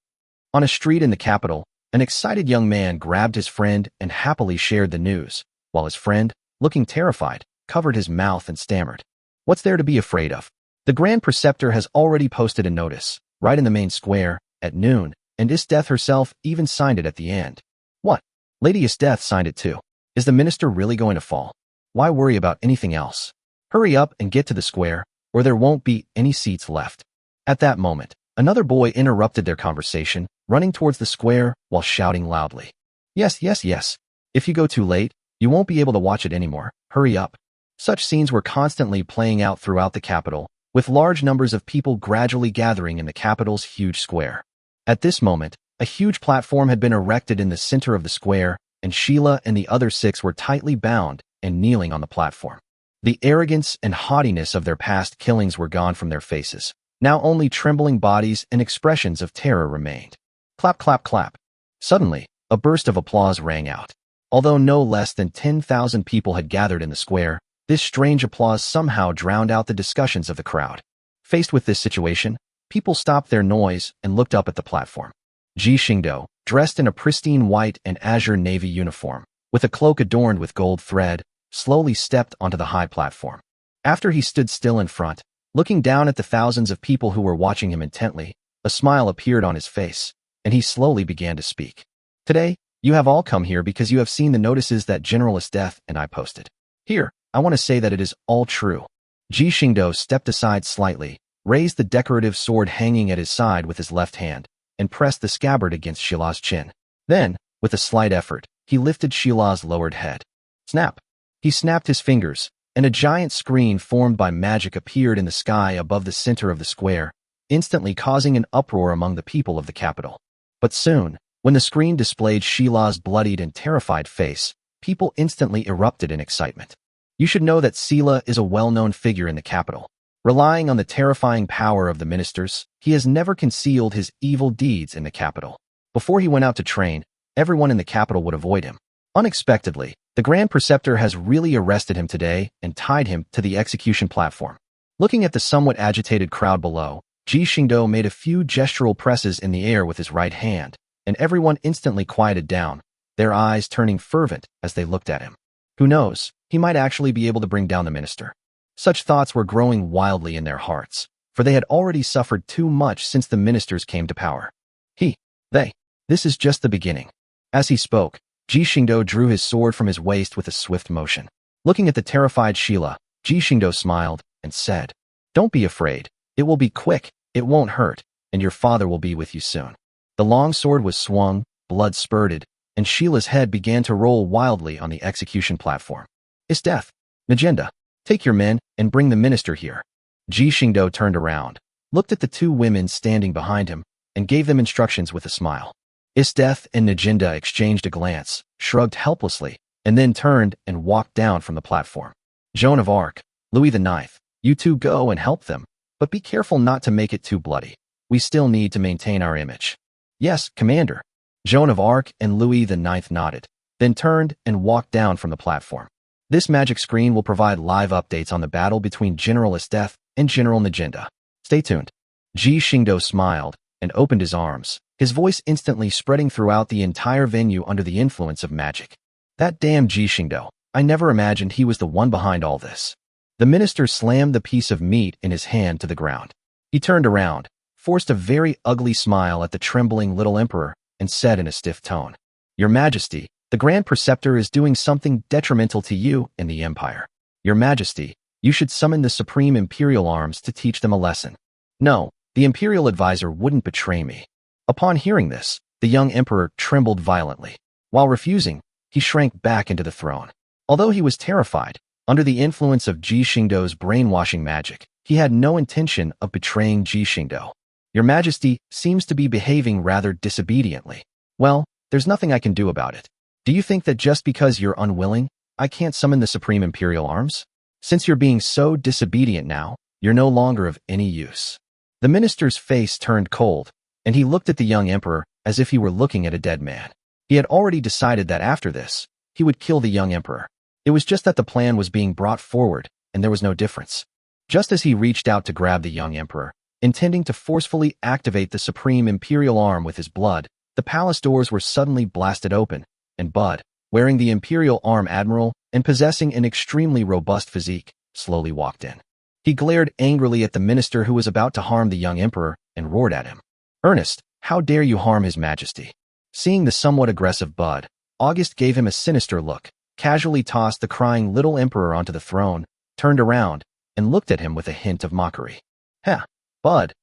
Speaker 1: On a street in the capital, an excited young man grabbed his friend and happily shared the news, while his friend, looking terrified, covered his mouth and stammered. What's there to be afraid of? The Grand Preceptor has already posted a notice, right in the main square, at noon, and Isdeath herself even signed it at the end. What? Lady Isdeath signed it too. Is the minister really going to fall? Why worry about anything else? Hurry up and get to the square, or there won't be any seats left. At that moment, another boy interrupted their conversation, running towards the square while shouting loudly. Yes, yes, yes. If you go too late, you won't be able to watch it anymore. Hurry up. Such scenes were constantly playing out throughout the capital, with large numbers of people gradually gathering in the capital's huge square. At this moment, a huge platform had been erected in the center of the square, and Sheila and the other 6 were tightly bound and kneeling on the platform. The arrogance and haughtiness of their past killings were gone from their faces. Now only trembling bodies and expressions of terror remained. Clap, clap, clap. Suddenly, a burst of applause rang out. Although no less than 10,000 people had gathered in the square, this strange applause somehow drowned out the discussions of the crowd. Faced with this situation, People stopped their noise and looked up at the platform. Ji Xingdou, dressed in a pristine white and azure navy uniform, with a cloak adorned with gold thread, slowly stepped onto the high platform. After he stood still in front, looking down at the thousands of people who were watching him intently, a smile appeared on his face, and he slowly began to speak. Today, you have all come here because you have seen the notices that Generalist Death and I posted. Here, I want to say that it is all true. Ji Xingdou stepped aside slightly, raised the decorative sword hanging at his side with his left hand, and pressed the scabbard against Shila's chin. Then, with a slight effort, he lifted Shila's lowered head. Snap! He snapped his fingers, and a giant screen formed by magic appeared in the sky above the center of the square, instantly causing an uproar among the people of the capital. But soon, when the screen displayed Shila's bloodied and terrified face, people instantly erupted in excitement. You should know that Sila is a well-known figure in the capital. Relying on the terrifying power of the ministers, he has never concealed his evil deeds in the capital. Before he went out to train, everyone in the capital would avoid him. Unexpectedly, the Grand Preceptor has really arrested him today and tied him to the execution platform. Looking at the somewhat agitated crowd below, Ji Xingdou made a few gestural presses in the air with his right hand, and everyone instantly quieted down, their eyes turning fervent as they looked at him. Who knows, he might actually be able to bring down the minister. Such thoughts were growing wildly in their hearts, for they had already suffered too much since the ministers came to power. This is just the beginning. As he spoke, Ji Xingdou drew his sword from his waist with a swift motion. Looking at the terrified Shila, Ji Xingdou smiled and said, "Don't be afraid. It will be quick, it won't hurt, and your father will be with you soon." The long sword was swung, blood spurted, and Sheila's head began to roll wildly on the execution platform. "It's death. Magenda, take your men and bring the minister here." Ji Xingdou turned around, looked at the two women standing behind him, and gave them instructions with a smile. Isdeath and Najinda exchanged a glance, shrugged helplessly, and then turned and walked down from the platform. "Joan of Arc, Louis IX, you two go and help them, but be careful not to make it too bloody. We still need to maintain our image." "Yes, Commander." Joan of Arc and Louis IX nodded, then turned and walked down from the platform. This magic screen will provide live updates on the battle between General Isdeath and General Najinda. Stay tuned. Ji Xingdou smiled and opened his arms, his voice instantly spreading throughout the entire venue under the influence of magic. That damn Ji Xingdou, I never imagined he was the one behind all this. The minister slammed the piece of meat in his hand to the ground. He turned around, forced a very ugly smile at the trembling little emperor, and said in a stiff tone, "Your Majesty, the Grand Preceptor is doing something detrimental to you and the Empire. Your Majesty, you should summon the Supreme Imperial Arms to teach them a lesson." "No, the Imperial Advisor wouldn't betray me." Upon hearing this, the young emperor trembled violently. While refusing, he shrank back into the throne. Although he was terrified, under the influence of Ji Xingdou's brainwashing magic, he had no intention of betraying Ji Xingdou. "Your Majesty seems to be behaving rather disobediently. Well, there's nothing I can do about it. Do you think that just because you're unwilling, I can't summon the Supreme Imperial Arms? Since you're being so disobedient now, you're no longer of any use." The minister's face turned cold, and he looked at the young emperor as if he were looking at a dead man. He had already decided that after this, he would kill the young emperor. It was just that the plan was being brought forward, and there was no difference. Just as he reached out to grab the young emperor, intending to forcefully activate the Supreme Imperial Arm with his blood, the palace doors were suddenly blasted open, and Bud, wearing the Imperial Arm Admiral and possessing an extremely robust physique, slowly walked in. He glared angrily at the minister who was about to harm the young emperor and roared at him. "Ernest, how dare you harm His Majesty?" Seeing the somewhat aggressive Bud, August gave him a sinister look, casually tossed the crying little emperor onto the throne, turned around, and looked at him with a hint of mockery. "Heh, Bud,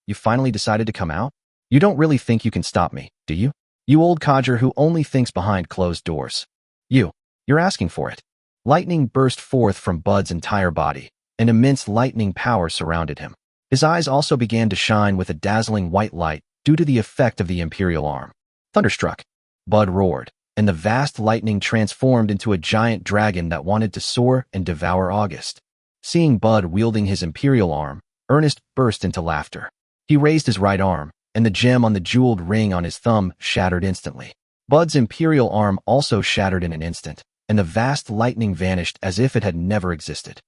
Speaker 1: you finally decided to come out? You don't really think you can stop me, do you? You old codger who only thinks behind closed doors. You're asking for it." Lightning burst forth from Bud's entire body, and immense lightning power surrounded him. His eyes also began to shine with a dazzling white light due to the effect of the Imperial Arm. "Thunderstruck!" Bud roared, and the vast lightning transformed into a giant dragon that wanted to soar and devour August. Seeing Bud wielding his Imperial Arm, Ernest burst into laughter. He raised his right arm, and the gem on the jeweled ring on his thumb shattered instantly. Bud's Imperial Arm also shattered in an instant, and the vast lightning vanished as if it had never existed.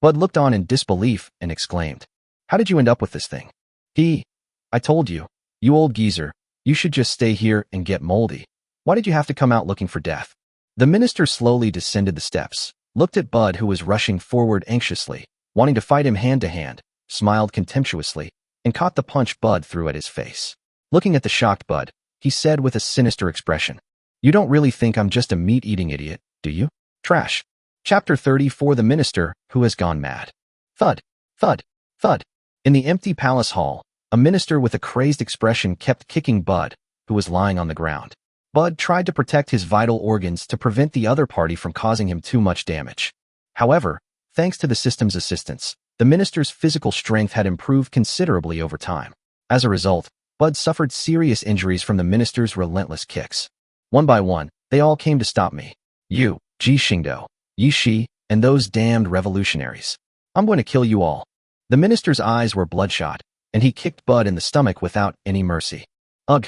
Speaker 1: Bud looked on in disbelief and exclaimed, How did you end up with this thing? I told you. You old geezer. You should just stay here and get moldy. Why did you have to come out looking for death? The minister slowly descended the steps, looked at Bud who was rushing forward anxiously, wanting to fight him hand to hand, smiled contemptuously, and caught the punch Bud threw at his face. Looking at the shocked Bud, he said with a sinister expression, "You don't really think I'm just a meat-eating idiot, do you? Trash." Chapter 34: The Minister Who Has Gone Mad. Thud, thud, thud. In the empty palace hall, a minister with a crazed expression kept kicking Bud, who was lying on the ground. Bud tried to protect his vital organs to prevent the other party from causing him too much damage. However, thanks to the system's assistance, the minister's physical strength had improved considerably over time. As a result, Bud suffered serious injuries from the minister's relentless kicks. One by one, they all came to stop me. You, Ji Xingdou, Yi Shi, and those damned revolutionaries. I'm going to kill you all. The minister's eyes were bloodshot, and he kicked Bud in the stomach without any mercy. Ugh!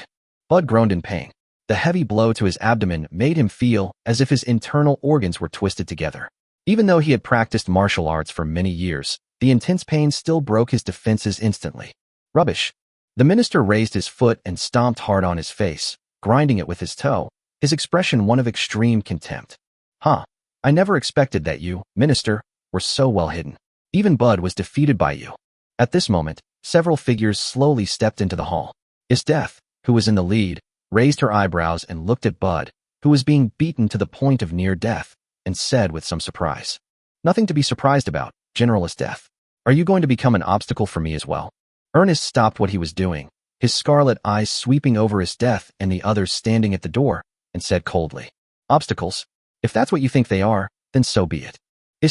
Speaker 1: Bud groaned in pain. The heavy blow to his abdomen made him feel as if his internal organs were twisted together. Even though he had practiced martial arts for many years, the intense pain still broke his defenses instantly. Rubbish! The minister raised his foot and stomped hard on his face, grinding it with his toe, his expression one of extreme contempt. Huh. I never expected that you, minister, were so well hidden. Even Bud was defeated by you. At this moment, several figures slowly stepped into the hall. Death, who was in the lead, raised her eyebrows and looked at Bud, who was being beaten to the point of near death, and said with some surprise, "Nothing to be surprised about, General Death. Are you going to become an obstacle for me as well?" Ernest stopped what he was doing, his scarlet eyes sweeping over Death and the others standing at the door, and said coldly, "Obstacles? If that's what you think they are, then so be it."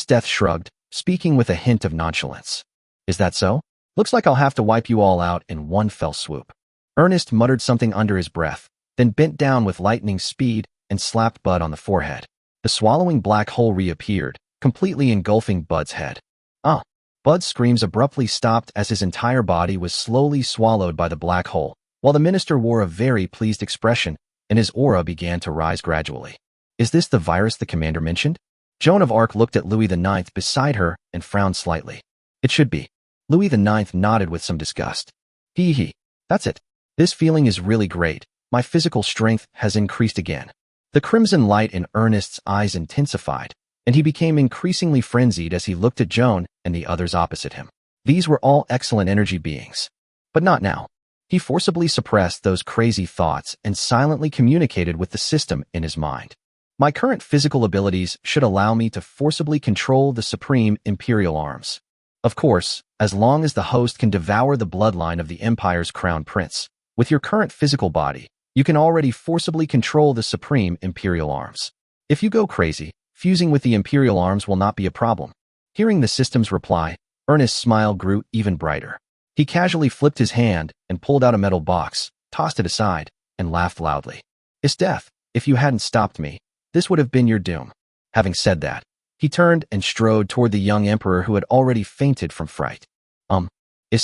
Speaker 1: Death shrugged, speaking with a hint of nonchalance. "Is that so? Looks like I'll have to wipe you all out in one fell swoop." Ernest muttered something under his breath, then bent down with lightning speed and slapped Bud on the forehead. The swallowing black hole reappeared, completely engulfing Bud's head. Ah! Bud's screams abruptly stopped as his entire body was slowly swallowed by the black hole, while the minister wore a very pleased expression and his aura began to rise gradually. "Is this the virus the commander mentioned?" Joan of Arc looked at Louis IX beside her and frowned slightly. "It should be." Louis IX nodded with some disgust. That's it. This feeling is really great. My physical strength has increased again." The crimson light in Ernest's eyes intensified, and he became increasingly frenzied as he looked at Joan and the others opposite him. These were all excellent energy beings. But not now. He forcibly suppressed those crazy thoughts and silently communicated with the system in his mind. "My current physical abilities should allow me to forcibly control the supreme imperial arms. Of course, as long as the host can devour the bloodline of the empire's crown prince. With your current physical body, you can already forcibly control the supreme imperial arms. If you go crazy, fusing with the imperial arms will not be a problem." Hearing the system's reply, Ernest's smile grew even brighter. He casually flipped his hand and pulled out a metal box, tossed it aside, and laughed loudly. Death, if you hadn't stopped me, this would have been your doom." Having said that, he turned and strode toward the young emperor who had already fainted from fright.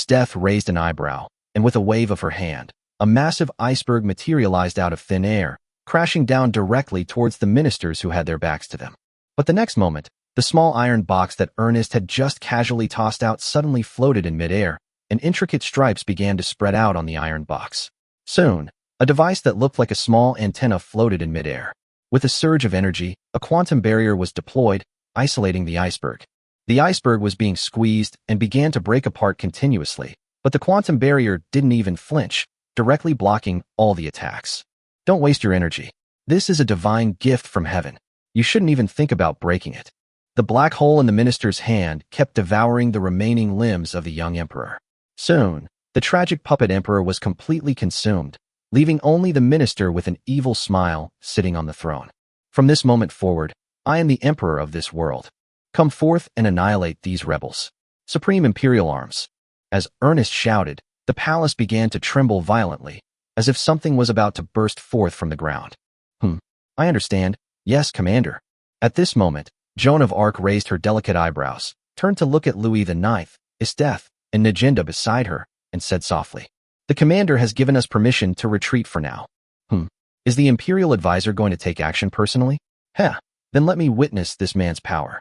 Speaker 1: Death raised an eyebrow, and with a wave of her hand, a massive iceberg materialized out of thin air, crashing down directly towards the ministers who had their backs to them. But the next moment, the small iron box that Ernest had just casually tossed out suddenly floated in midair, and intricate stripes began to spread out on the iron box. Soon, a device that looked like a small antenna floated in midair. With a surge of energy, a quantum barrier was deployed, isolating the iceberg. The iceberg was being squeezed and began to break apart continuously, but the quantum barrier didn't even flinch, directly blocking all the attacks. "Don't waste your energy. This is a divine gift from heaven. You shouldn't even think about breaking it." The black hole in the minister's hand kept devouring the remaining limbs of the young emperor. Soon, the tragic puppet emperor was completely consumed, leaving only the minister with an evil smile sitting on the throne. "From this moment forward, I am the emperor of this world. Come forth and annihilate these rebels. Supreme imperial arms." As Ernest shouted, the palace began to tremble violently, as if something was about to burst forth from the ground. I understand. Yes, Commander." At this moment, Joan of Arc raised her delicate eyebrows, turned to look at Louis IX, Death, and Najinda beside her, and said softly, "The commander has given us permission to retreat for now." Is the imperial advisor going to take action personally? Then let me witness this man's power."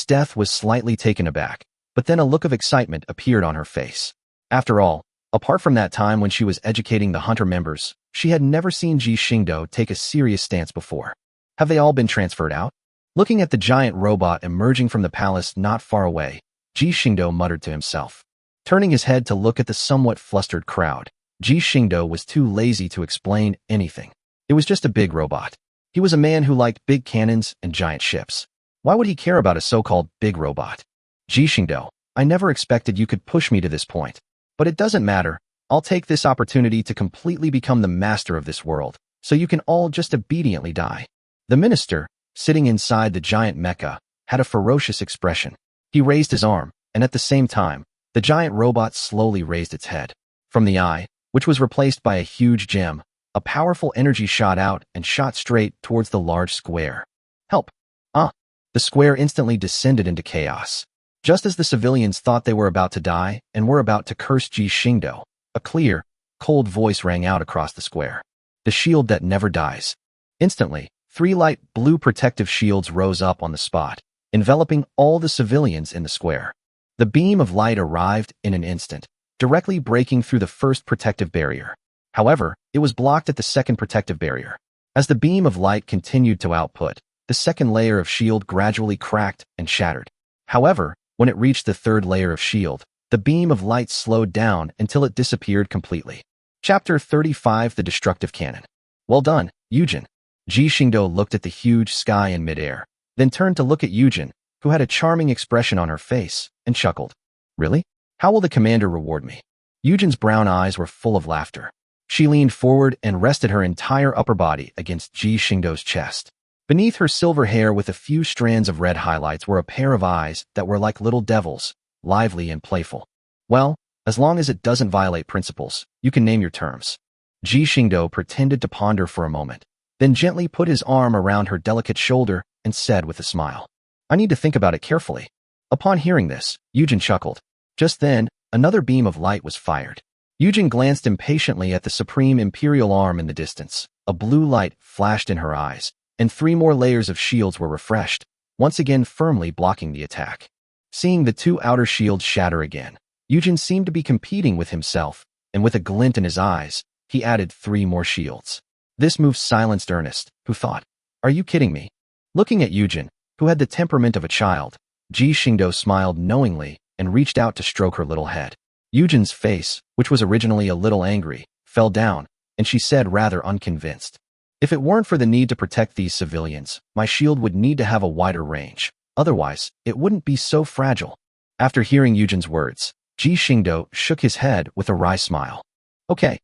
Speaker 1: Death was slightly taken aback, but then a look of excitement appeared on her face. After all, apart from that time when she was educating the hunter members, she had never seen Ji Xingdou take a serious stance before. Have they all been transferred out? Looking at the giant robot emerging from the palace not far away, Ji Xingdou muttered to himself. Turning his head to look at the somewhat flustered crowd, Ji Xingdou was too lazy to explain anything. It was just a big robot. He was a man who liked big cannons and giant ships. Why would he care about a so-called big robot? Ji Xingdou, I never expected you could push me to this point. But it doesn't matter. I'll take this opportunity to completely become the master of this world, so you can all just obediently die. The minister, sitting inside the giant mecha, had a ferocious expression. He raised his arm, and at the same time, the giant robot slowly raised its head. From the eye, which was replaced by a huge gem, a powerful energy shot out and shot straight towards the large square. Help! The square instantly descended into chaos. Just as the civilians thought they were about to die and were about to curse Ji Xingdou, a clear, cold voice rang out across the square. The shield that never dies. Instantly, 3 light blue protective shields rose up on the spot, enveloping all the civilians in the square. The beam of light arrived in an instant, directly breaking through the first protective barrier. However, it was blocked at the second protective barrier. As the beam of light continued to output, the second layer of shield gradually cracked and shattered. However, when it reached the third layer of shield, the beam of light slowed down until it disappeared completely. Chapter 35: The Destructive Cannon. Well done, Yujin. Ji Xingdou looked at the huge sky in midair, then turned to look at Yujin, who had a charming expression on her face, and chuckled. Really? How will the commander reward me? Yujin's brown eyes were full of laughter. She leaned forward and rested her entire upper body against Ji Xingdou's chest. Beneath her silver hair with a few strands of red highlights were a pair of eyes that were like little devils, lively and playful. Well, as long as it doesn't violate principles, you can name your terms. Ji Xingdou pretended to ponder for a moment, then gently put his arm around her delicate shoulder and said with a smile, I need to think about it carefully. Upon hearing this, Yujin chuckled. Just then, another beam of light was fired. Yujin glanced impatiently at the supreme imperial arm in the distance. A blue light flashed in her eyes, and 3 more layers of shields were refreshed, once again firmly blocking the attack. Seeing the 2 outer shields shatter again, Yujin seemed to be competing with himself, and with a glint in his eyes, he added 3 more shields. This move silenced Ernest, who thought, Are you kidding me? Looking at Yujin, who had the temperament of a child, Ji Xingdou smiled knowingly and reached out to stroke her little head. Yujin's face, which was originally a little angry, fell down, and she said rather unconvinced, If it weren't for the need to protect these civilians, my shield would need to have a wider range. Otherwise, it wouldn't be so fragile. After hearing Yujin's words, Ji Xingdou shook his head with a wry smile. Okay,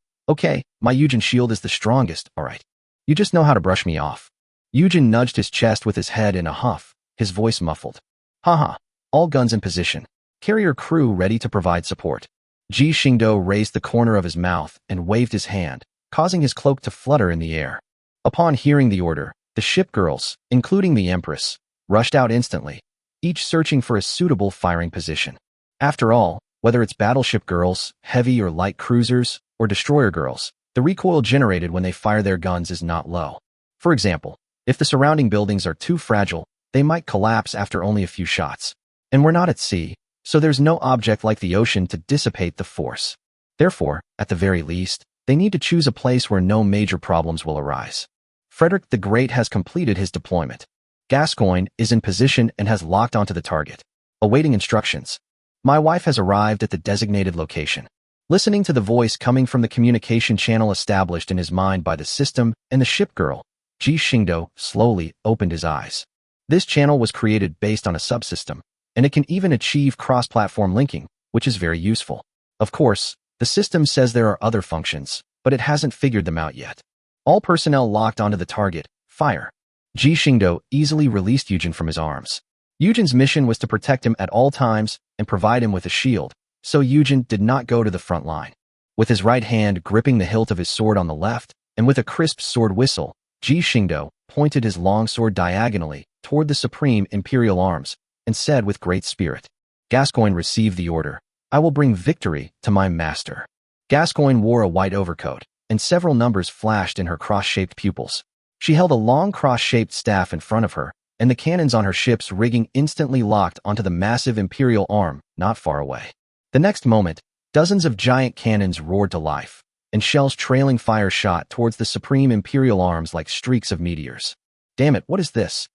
Speaker 1: my Yujin shield is the strongest, alright. You just know how to brush me off. Yujin nudged his chest with his head in a huff, his voice muffled. Haha, all guns in position. Carrier crew ready to provide support. Ji Xingdou raised the corner of his mouth and waved his hand, causing his cloak to flutter in the air. Upon hearing the order, the shipgirls, including the Empress, rushed out instantly, each searching for a suitable firing position. After all, whether it's battleship girls, heavy or light cruisers, or destroyer girls, the recoil generated when they fire their guns is not low. For example, if the surrounding buildings are too fragile, they might collapse after only a few shots. And we're not at sea, so there's no object like the ocean to dissipate the force. Therefore, at the very least, they need to choose a place where no major problems will arise. Frederick the Great has completed his deployment. Gascoigne is in position and has locked onto the target, awaiting instructions. My wife has arrived at the designated location. Listening to the voice coming from the communication channel established in his mind by the system and the shipgirl, Ji Xingdou slowly opened his eyes. This channel was created based on a subsystem, and it can even achieve cross-platform linking, which is very useful. Of course, the system says there are other functions, but it hasn't figured them out yet. All personnel locked onto the target, fire. Ji Xingdou easily released Yujin from his arms. Yujin's mission was to protect him at all times and provide him with a shield, so Yujin did not go to the front line. With his right hand gripping the hilt of his sword on the left, and with a crisp sword whistle, Ji Xingdou pointed his long sword diagonally toward the supreme imperial arms and said with great spirit, Gascoigne received the order. I will bring victory to my master. Gascoigne wore a white overcoat, and several numbers flashed in her cross-shaped pupils. She held a long cross-shaped staff in front of her, and the cannons on her ship's rigging instantly locked onto the massive Imperial arm not far away. The next moment, dozens of giant cannons roared to life, and shells trailing fire shot towards the supreme Imperial arms like streaks of meteors. Damn it, what is this?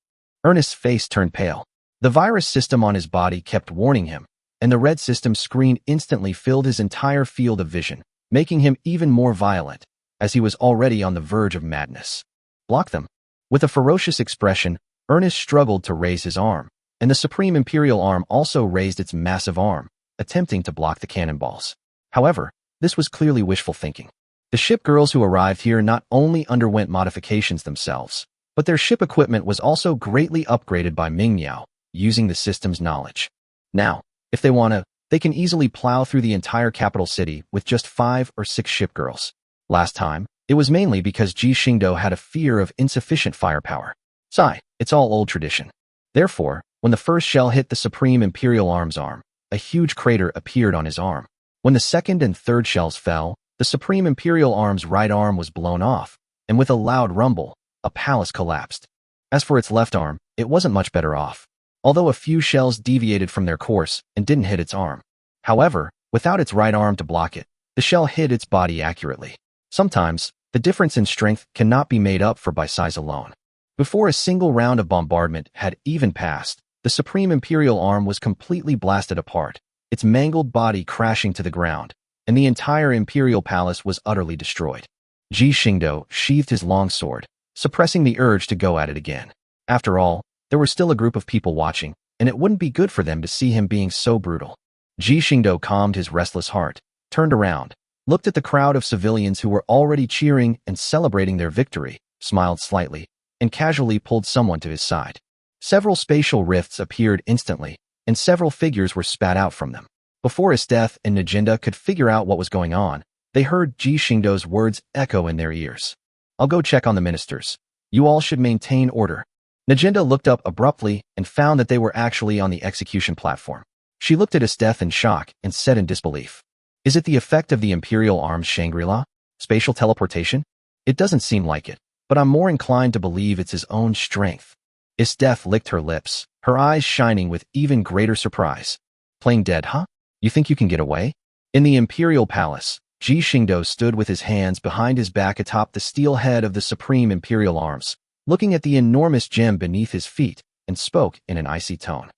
Speaker 1: Ernest's face turned pale. The virus system on his body kept warning him, and the red system screen instantly filled his entire field of vision, making him even more violent, as he was already on the verge of madness. Block them. With a ferocious expression, Ernest struggled to raise his arm, and the Supreme Imperial arm also raised its massive arm, attempting to block the cannonballs. However, this was clearly wishful thinking. The ship girls who arrived here not only underwent modifications themselves, but their ship equipment was also greatly upgraded by Mingmiao, using the system's knowledge. Now, if they want to, they can easily plow through the entire capital city with just 5 or 6 ship girls. Last time, it was mainly because Ji Xingdou had a fear of insufficient firepower. Sigh, it's all old tradition. Therefore, when the first shell hit the Supreme Imperial arm's arm, a huge crater appeared on his arm. When the second and third shells fell, the Supreme Imperial arm's right arm was blown off, and with a loud rumble, a palace collapsed. As for its left arm, it wasn't much better off, although a few shells deviated from their course and didn't hit its arm. However, without its right arm to block it, the shell hit its body accurately. Sometimes, the difference in strength cannot be made up for by size alone. Before a single round of bombardment had even passed, the Supreme Imperial arm was completely blasted apart, its mangled body crashing to the ground, and the entire Imperial palace was utterly destroyed. Ji Xingdou sheathed his long sword, suppressing the urge to go at it again. After all, there were still a group of people watching, and it wouldn't be good for them to see him being so brutal. Ji Xingdou calmed his restless heart, turned around, looked at the crowd of civilians who were already cheering and celebrating their victory, smiled slightly, and casually pulled someone to his side. Several spatial rifts appeared instantly, and several figures were spat out from them. Before Esteth and Najinda could figure out what was going on, they heard Ji Xingdou's words echo in their ears. I'll go check on the ministers. You all should maintain order. Najinda looked up abruptly and found that they were actually on the execution platform. She looked at Esteth in shock and said in disbelief, "Is it the effect of the Imperial Arms Shangri-La? Spatial teleportation? It doesn't seem like it, but I'm more inclined to believe it's his own strength." Esteth licked her lips, her eyes shining with even greater surprise. "Playing dead, huh? You think you can get away?" In the Imperial Palace, Ji Xingdou stood with his hands behind his back atop the steel head of the Supreme Imperial Arms, looking at the enormous gem beneath his feet, and spoke in an icy tone.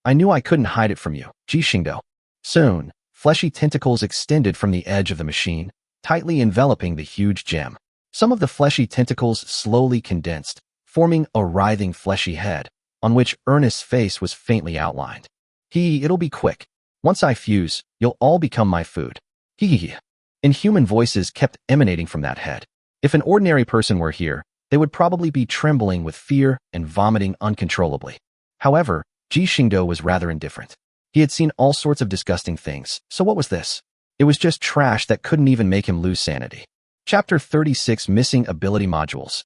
Speaker 1: I knew I couldn't hide it from you, Ji Xingdou." Soon, fleshy tentacles extended from the edge of the machine, tightly enveloping the huge gem. Some of the fleshy tentacles slowly condensed, forming a writhing fleshy head, on which Ernest's face was faintly outlined. It'll be quick. Once I fuse, you'll all become my food." Inhuman voices kept emanating from that head. If an ordinary person were here, they would probably be trembling with fear and vomiting uncontrollably. However, Ji Xingdou was rather indifferent. He had seen all sorts of disgusting things, so what was this? It was just trash that couldn't even make him lose sanity. Chapter 36: Missing Ability Modules.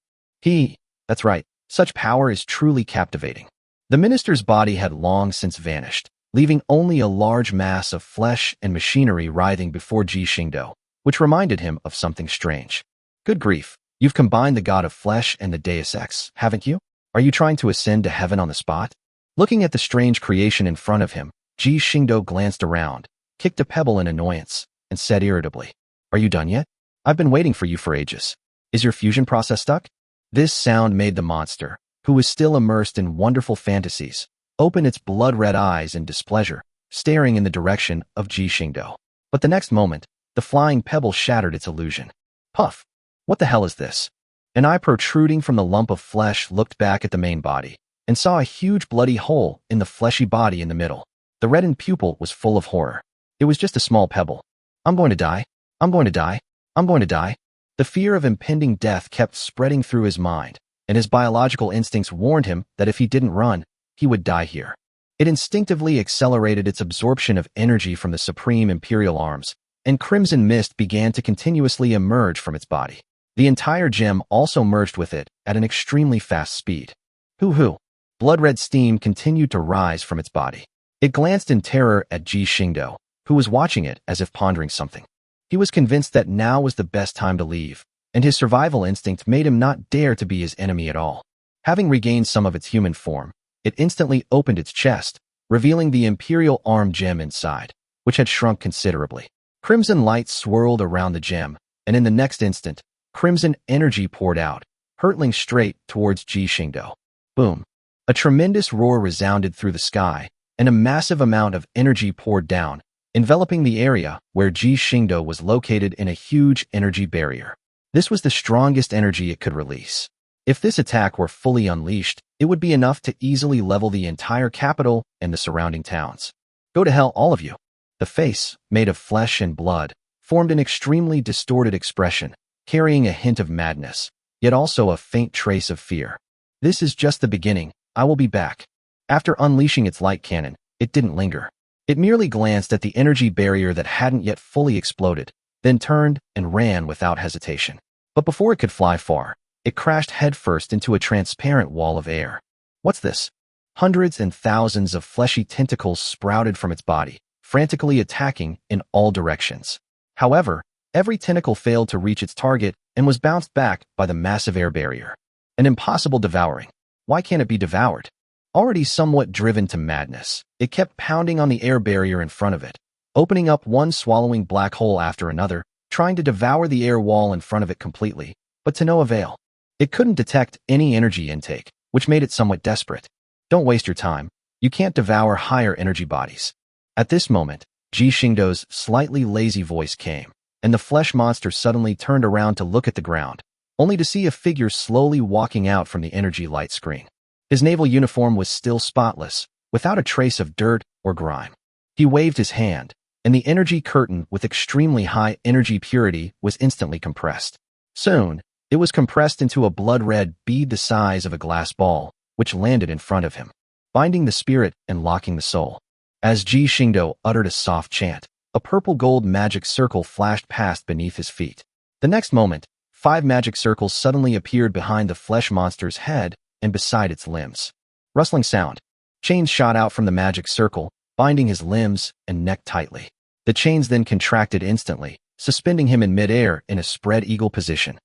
Speaker 1: That's right, such power is truly captivating. The minister's body had long since vanished, leaving only a large mass of flesh and machinery writhing before Ji Xingdou, which reminded him of something strange. Good grief, you've combined the god of flesh and the Deus Ex, haven't you? Are you trying to ascend to heaven on the spot? Looking at the strange creation in front of him, Ji Xingdou glanced around, kicked a pebble in annoyance, and said irritably, "Are you done yet? I've been waiting for you for ages. Is your fusion process stuck?" This sound made the monster, who was still immersed in wonderful fantasies, open its blood-red eyes in displeasure, staring in the direction of Ji Xingdou. But the next moment, the flying pebble shattered its illusion. Puff! What the hell is this? An eye protruding from the lump of flesh looked back at the main body, and saw a huge bloody hole in the fleshy body in the middle. The reddened pupil was full of horror. It was just a small pebble. "I'm going to die. I'm going to die. I'm going to die." The fear of impending death kept spreading through his mind, and his biological instincts warned him that if he didn't run, he would die here. It instinctively accelerated its absorption of energy from the Supreme Imperial Arms, and crimson mist began to continuously emerge from its body. The entire gem also merged with it at an extremely fast speed. Hoo-hoo! Blood-red steam continued to rise from its body. It glanced in terror at Ji Xingdou, who was watching it as if pondering something. He was convinced that now was the best time to leave, and his survival instinct made him not dare to be his enemy at all. Having regained some of its human form, it instantly opened its chest, revealing the imperial arm gem inside, which had shrunk considerably. Crimson light swirled around the gem, and in the next instant, crimson energy poured out, hurtling straight towards Ji Xingdou. Boom! A tremendous roar resounded through the sky, and a massive amount of energy poured down, enveloping the area where Ji Xingdou was located in a huge energy barrier. This was the strongest energy it could release. If this attack were fully unleashed, it would be enough to easily level the entire capital and the surrounding towns. Go to hell, all of you. The face, made of flesh and blood, formed an extremely distorted expression, carrying a hint of madness, yet also a faint trace of fear. This is just the beginning. I will be back. After unleashing its light cannon, it didn't linger. It merely glanced at the energy barrier that hadn't yet fully exploded, then turned and ran without hesitation. But before it could fly far, it crashed headfirst into a transparent wall of air. What's this? Hundreds and thousands of fleshy tentacles sprouted from its body, frantically attacking in all directions. However, every tentacle failed to reach its target and was bounced back by the massive air barrier. An impossible devouring. Why can't it be devoured? Already somewhat driven to madness, it kept pounding on the air barrier in front of it, opening up one swallowing black hole after another, trying to devour the air wall in front of it completely, but to no avail. It couldn't detect any energy intake, which made it somewhat desperate. Don't waste your time. You can't devour higher energy bodies. At this moment, Ji Xingdou's slightly lazy voice came, and the flesh monster suddenly turned around to look at the ground, only to see a figure slowly walking out from the energy light screen. His naval uniform was still spotless, without a trace of dirt or grime. He waved his hand, and the energy curtain with extremely high energy purity was instantly compressed. Soon, it was compressed into a blood-red bead the size of a glass ball, which landed in front of him, binding the spirit and locking the soul. As Ji Xingdou uttered a soft chant, a purple-gold magic circle flashed past beneath his feet. The next moment, 5 magic circles suddenly appeared behind the flesh monster's head and beside its limbs. Rustling sound. Chains shot out from the magic circle, binding his limbs and neck tightly. The chains then contracted instantly, suspending him in midair in a spread eagle position.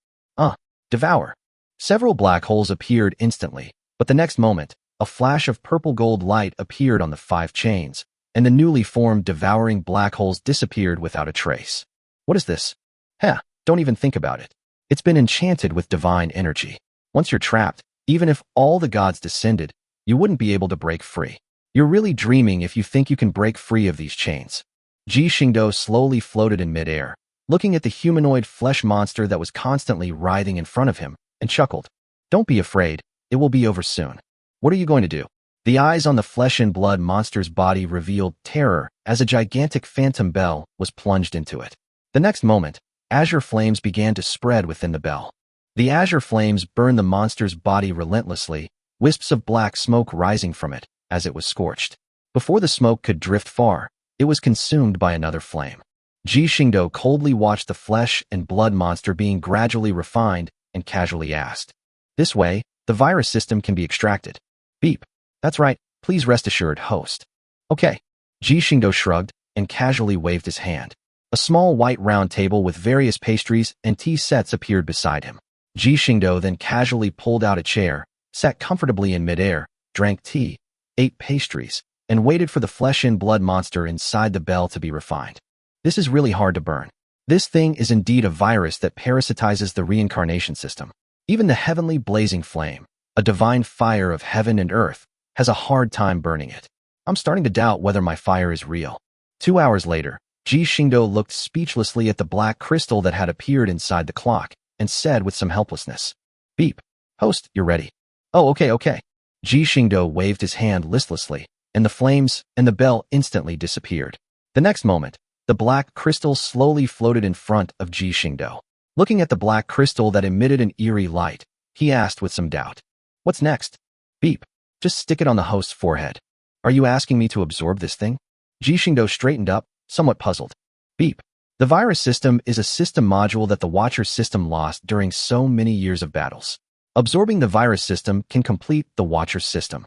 Speaker 1: Devour. Several black holes appeared instantly, but the next moment, a flash of purple gold light appeared on the 5 chains, and the newly formed devouring black holes disappeared without a trace. What is this? Don't even think about it. It's been enchanted with divine energy. Once you're trapped, even if all the gods descended, you wouldn't be able to break free. You're really dreaming if you think you can break free of these chains. Ji Xingdou slowly floated in midair, looking at the humanoid flesh monster that was constantly writhing in front of him, and chuckled. Don't be afraid, it will be over soon. What are you going to do? The eyes on the flesh and blood monster's body revealed terror as a gigantic phantom bell was plunged into it. The next moment, azure flames began to spread within the bell. The azure flames burned the monster's body relentlessly, wisps of black smoke rising from it as it was scorched. Before the smoke could drift far, it was consumed by another flame. Ji Xingdou coldly watched the flesh and blood monster being gradually refined and casually asked, "This way, the virus system can be extracted." Beep. That's right, please rest assured, host. Okay. Ji Xingdou shrugged and casually waved his hand. A small white round table with various pastries and tea sets appeared beside him. Ji Xingdou then casually pulled out a chair, sat comfortably in midair, drank tea, ate pastries, and waited for the flesh and blood monster inside the bell to be refined. This is really hard to burn. This thing is indeed a virus that parasitizes the reincarnation system. Even the heavenly blazing flame, a divine fire of heaven and earth, has a hard time burning it. I'm starting to doubt whether my fire is real. 2 hours later, Ji Xingdou looked speechlessly at the black crystal that had appeared inside the clock and said with some helplessness, "Beep. Host, you're ready." "Oh, okay. Ji Xingdou waved his hand listlessly, and the flames and the bell instantly disappeared. The next moment, the black crystal slowly floated in front of Ji Xingdou. Looking at the black crystal that emitted an eerie light, he asked with some doubt, "What's next?" "Beep. Just stick it on the host's forehead." "Are you asking me to absorb this thing?" Ji Xingdou straightened up, somewhat puzzled. "Beep. The virus system is a system module that the Watcher system lost during so many years of battles. Absorbing the virus system can complete the Watcher system."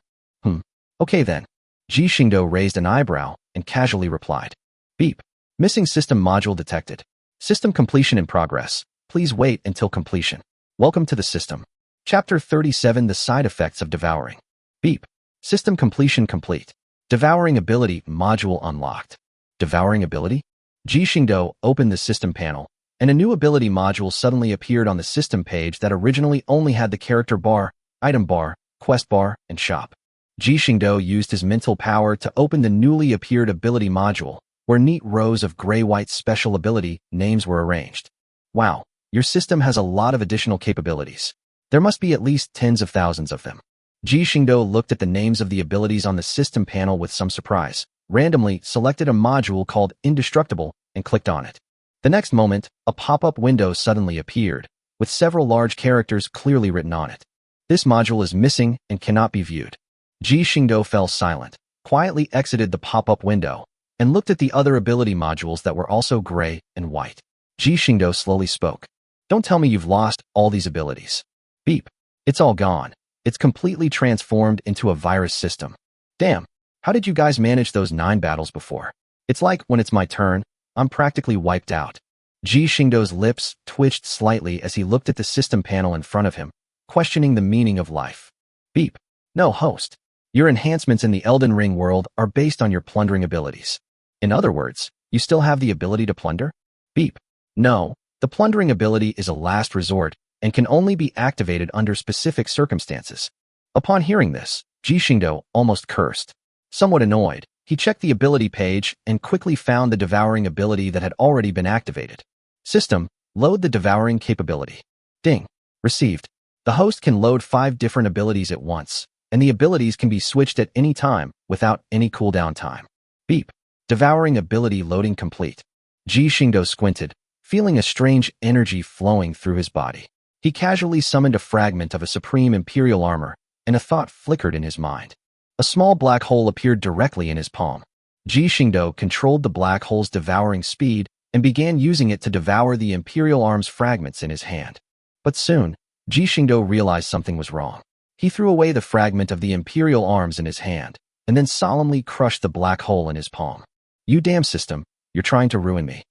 Speaker 1: Okay then." Ji Xingdou raised an eyebrow and casually replied, "Beep. Missing system module detected. System completion in progress. Please wait until completion. Welcome to the system." Chapter 37: The Side Effects of Devouring. Beep. System completion complete. Devouring ability module unlocked. Devouring ability? Ji Xingdou opened the system panel, and a new ability module suddenly appeared on the system page that originally only had the character bar, item bar, quest bar, and shop. Ji Xingdou used his mental power to open the newly appeared ability module, where neat rows of gray-white special ability names were arranged. Wow, your system has a lot of additional capabilities. There must be at least tens of thousands of them. Ji Xingdou looked at the names of the abilities on the system panel with some surprise, randomly selected a module called Indestructible, and clicked on it. The next moment, a pop-up window suddenly appeared, with several large characters clearly written on it. This module is missing and cannot be viewed. Ji Xingdou fell silent, quietly exited the pop-up window, and looked at the other ability modules that were also gray and white. Ji Xingdou slowly spoke. Don't tell me you've lost all these abilities. Beep. It's all gone. It's completely transformed into a virus system. Damn, how did you guys manage those 9 battles before? It's like, when it's my turn, I'm practically wiped out. Ji Xingdou's lips twitched slightly as he looked at the system panel in front of him, questioning the meaning of life. Beep. No, host. Your enhancements in the Elden Ring world are based on your plundering abilities. In other words, you still have the ability to plunder? Beep. No, the plundering ability is a last resort and can only be activated under specific circumstances. Upon hearing this, Ji Xingdou almost cursed. Somewhat annoyed, he checked the ability page and quickly found the devouring ability that had already been activated. System, load the devouring capability. Ding. Received. The host can load 5 different abilities at once, and the abilities can be switched at any time without any cooldown time. Beep. Devouring ability loading complete. Ji Xingdou squinted, feeling a strange energy flowing through his body. He casually summoned a fragment of a supreme imperial armor, and a thought flickered in his mind. A small black hole appeared directly in his palm. Ji Xingdou controlled the black hole's devouring speed and began using it to devour the imperial arm's fragments in his hand. But soon, Ji Xingdou realized something was wrong. He threw away the fragment of the imperial arms in his hand, and then solemnly crushed the black hole in his palm. You damn system, you're trying to ruin me.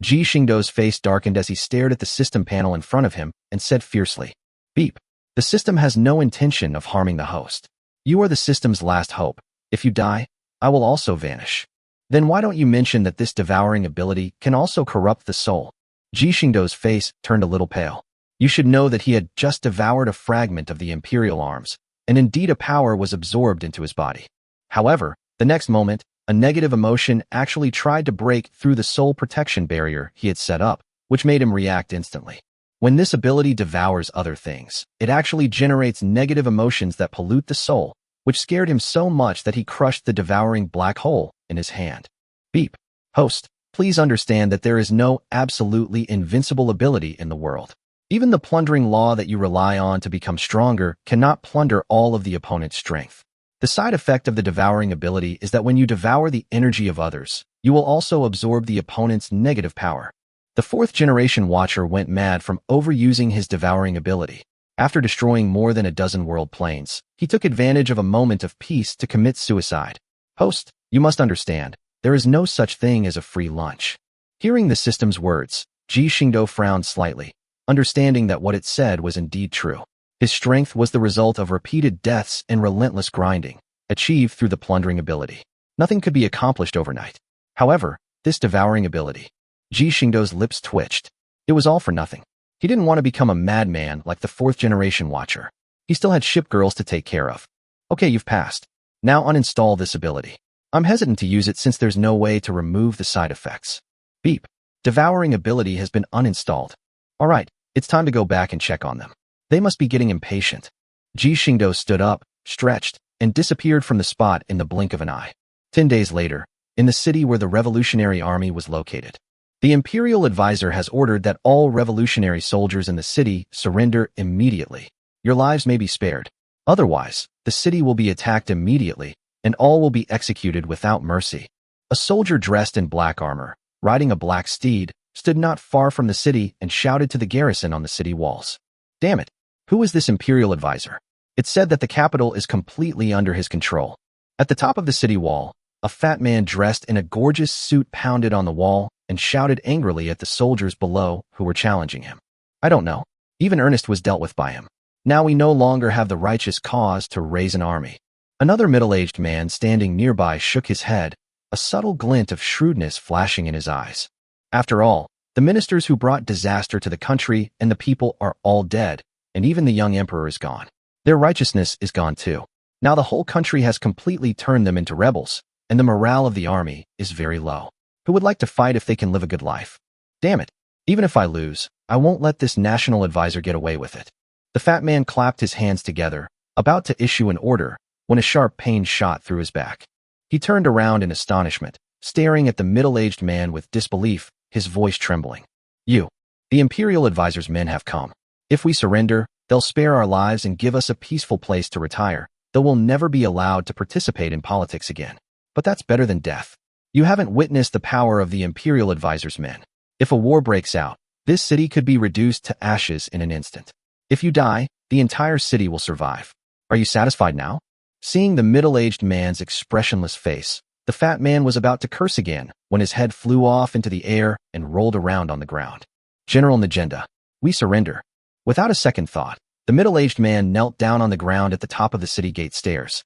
Speaker 1: Ji Xingdou's face darkened as he stared at the system panel in front of him and said fiercely, Beep. The system has no intention of harming the host. You are the system's last hope. If you die, I will also vanish. Then why don't you mention that this devouring ability can also corrupt the soul? Ji Xingdou's face turned a little pale. You should know that he had just devoured a fragment of the imperial arms, and indeed a power was absorbed into his body. However, the next moment, a negative emotion actually tried to break through the soul protection barrier he had set up, which made him react instantly. When this ability devours other things, it actually generates negative emotions that pollute the soul, which scared him so much that he crushed the devouring black hole in his hand. Beep. Host, please understand that there is no absolutely invincible ability in the world. Even the plundering law that you rely on to become stronger cannot plunder all of the opponent's strength. The side effect of the devouring ability is that when you devour the energy of others, you will also absorb the opponent's negative power. The 4th-generation Watcher went mad from overusing his devouring ability. After destroying more than a dozen world planes, he took advantage of a moment of peace to commit suicide. Host, you must understand, there is no such thing as a free lunch. Hearing the system's words, Ji Xingdou frowned slightly, understanding that what it said was indeed true. His strength was the result of repeated deaths and relentless grinding, achieved through the plundering ability. Nothing could be accomplished overnight. However, this devouring ability. Ji Xingdou's lips twitched. It was all for nothing. He didn't want to become a madman like the 4th-generation Watcher. He still had Shipgirls to take care of. Okay, you've passed. Now uninstall this ability. I'm hesitant to use it since there's no way to remove the side effects. Beep. Devouring ability has been uninstalled. Alright, it's time to go back and check on them. They must be getting impatient. Ji Xingdou stood up, stretched, and disappeared from the spot in the blink of an eye. 10 days later, in the city where the Revolutionary Army was located, the Imperial Advisor has ordered that all revolutionary soldiers in the city surrender immediately. Your lives may be spared. Otherwise, the city will be attacked immediately, and all will be executed without mercy. A soldier dressed in black armor, riding a black steed, stood not far from the city and shouted to the garrison on the city walls. Damn it! Who is this Imperial Advisor? It said that the capital is completely under his control. At the top of the city wall, a fat man dressed in a gorgeous suit pounded on the wall and shouted angrily at the soldiers below who were challenging him. I don't know. Even Ernest was dealt with by him. Now we no longer have the righteous cause to raise an army. Another middle-aged man standing nearby shook his head, a subtle glint of shrewdness flashing in his eyes. After all, the ministers who brought disaster to the country and the people are all dead, and even the young emperor is gone. Their righteousness is gone too. Now the whole country has completely turned them into rebels, and the morale of the army is very low. Who would like to fight if they can live a good life? Damn it. Even if I lose, I won't let this national advisor get away with it. The fat man clapped his hands together, about to issue an order, when a sharp pain shot through his back. He turned around in astonishment, staring at the middle-aged man with disbelief, his voice trembling. You. The Imperial Advisor's men have come. If we surrender, they'll spare our lives and give us a peaceful place to retire, though we'll never be allowed to participate in politics again. But that's better than death. You haven't witnessed the power of the Imperial Advisor's men. If a war breaks out, this city could be reduced to ashes in an instant. If you die, the entire city will survive. Are you satisfied now? Seeing the middle-aged man's expressionless face, the fat man was about to curse again when his head flew off into the air and rolled around on the ground. General Najenda, we surrender. Without a second thought, the middle-aged man knelt down on the ground at the top of the city gate stairs.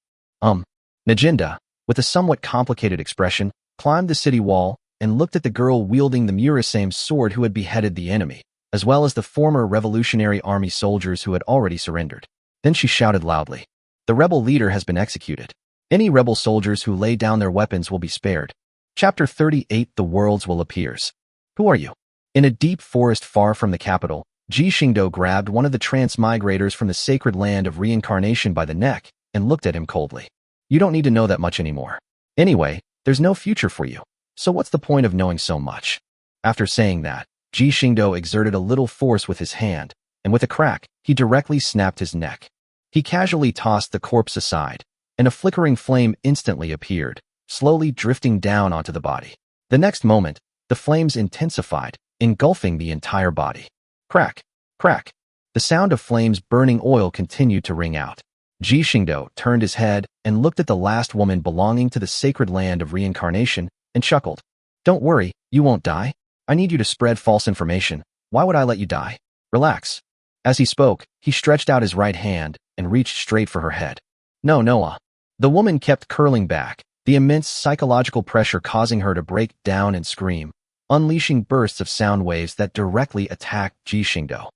Speaker 1: Najenda, with a somewhat complicated expression, climbed the city wall and looked at the girl wielding the Murasame's sword who had beheaded the enemy, as well as the former Revolutionary Army soldiers who had already surrendered. Then she shouted loudly, "The rebel leader has been executed. Any rebel soldiers who lay down their weapons will be spared." Chapter 38 The Worlds Will Appears. Who are you? In a deep forest far from the capital, Ji Xingdou grabbed one of the transmigrators from the sacred land of reincarnation by the neck and looked at him coldly. You don't need to know that much anymore. Anyway, there's no future for you. So what's the point of knowing so much? After saying that, Ji Xingdou exerted a little force with his hand, and with a crack, he directly snapped his neck. He casually tossed the corpse aside, and a flickering flame instantly appeared, slowly drifting down onto the body. The next moment, the flames intensified, engulfing the entire body. Crack, crack. The sound of flames burning oil continued to ring out. Ji Xingdou turned his head and looked at the last woman belonging to the sacred land of reincarnation and chuckled. Don't worry, you won't die. I need you to spread false information. Why would I let you die? Relax. As he spoke, he stretched out his right hand and reached straight for her head. No, Noah. The woman kept curling back, the immense psychological pressure causing her to break down and scream, unleashing bursts of sound waves that directly attacked Ji Xingdou.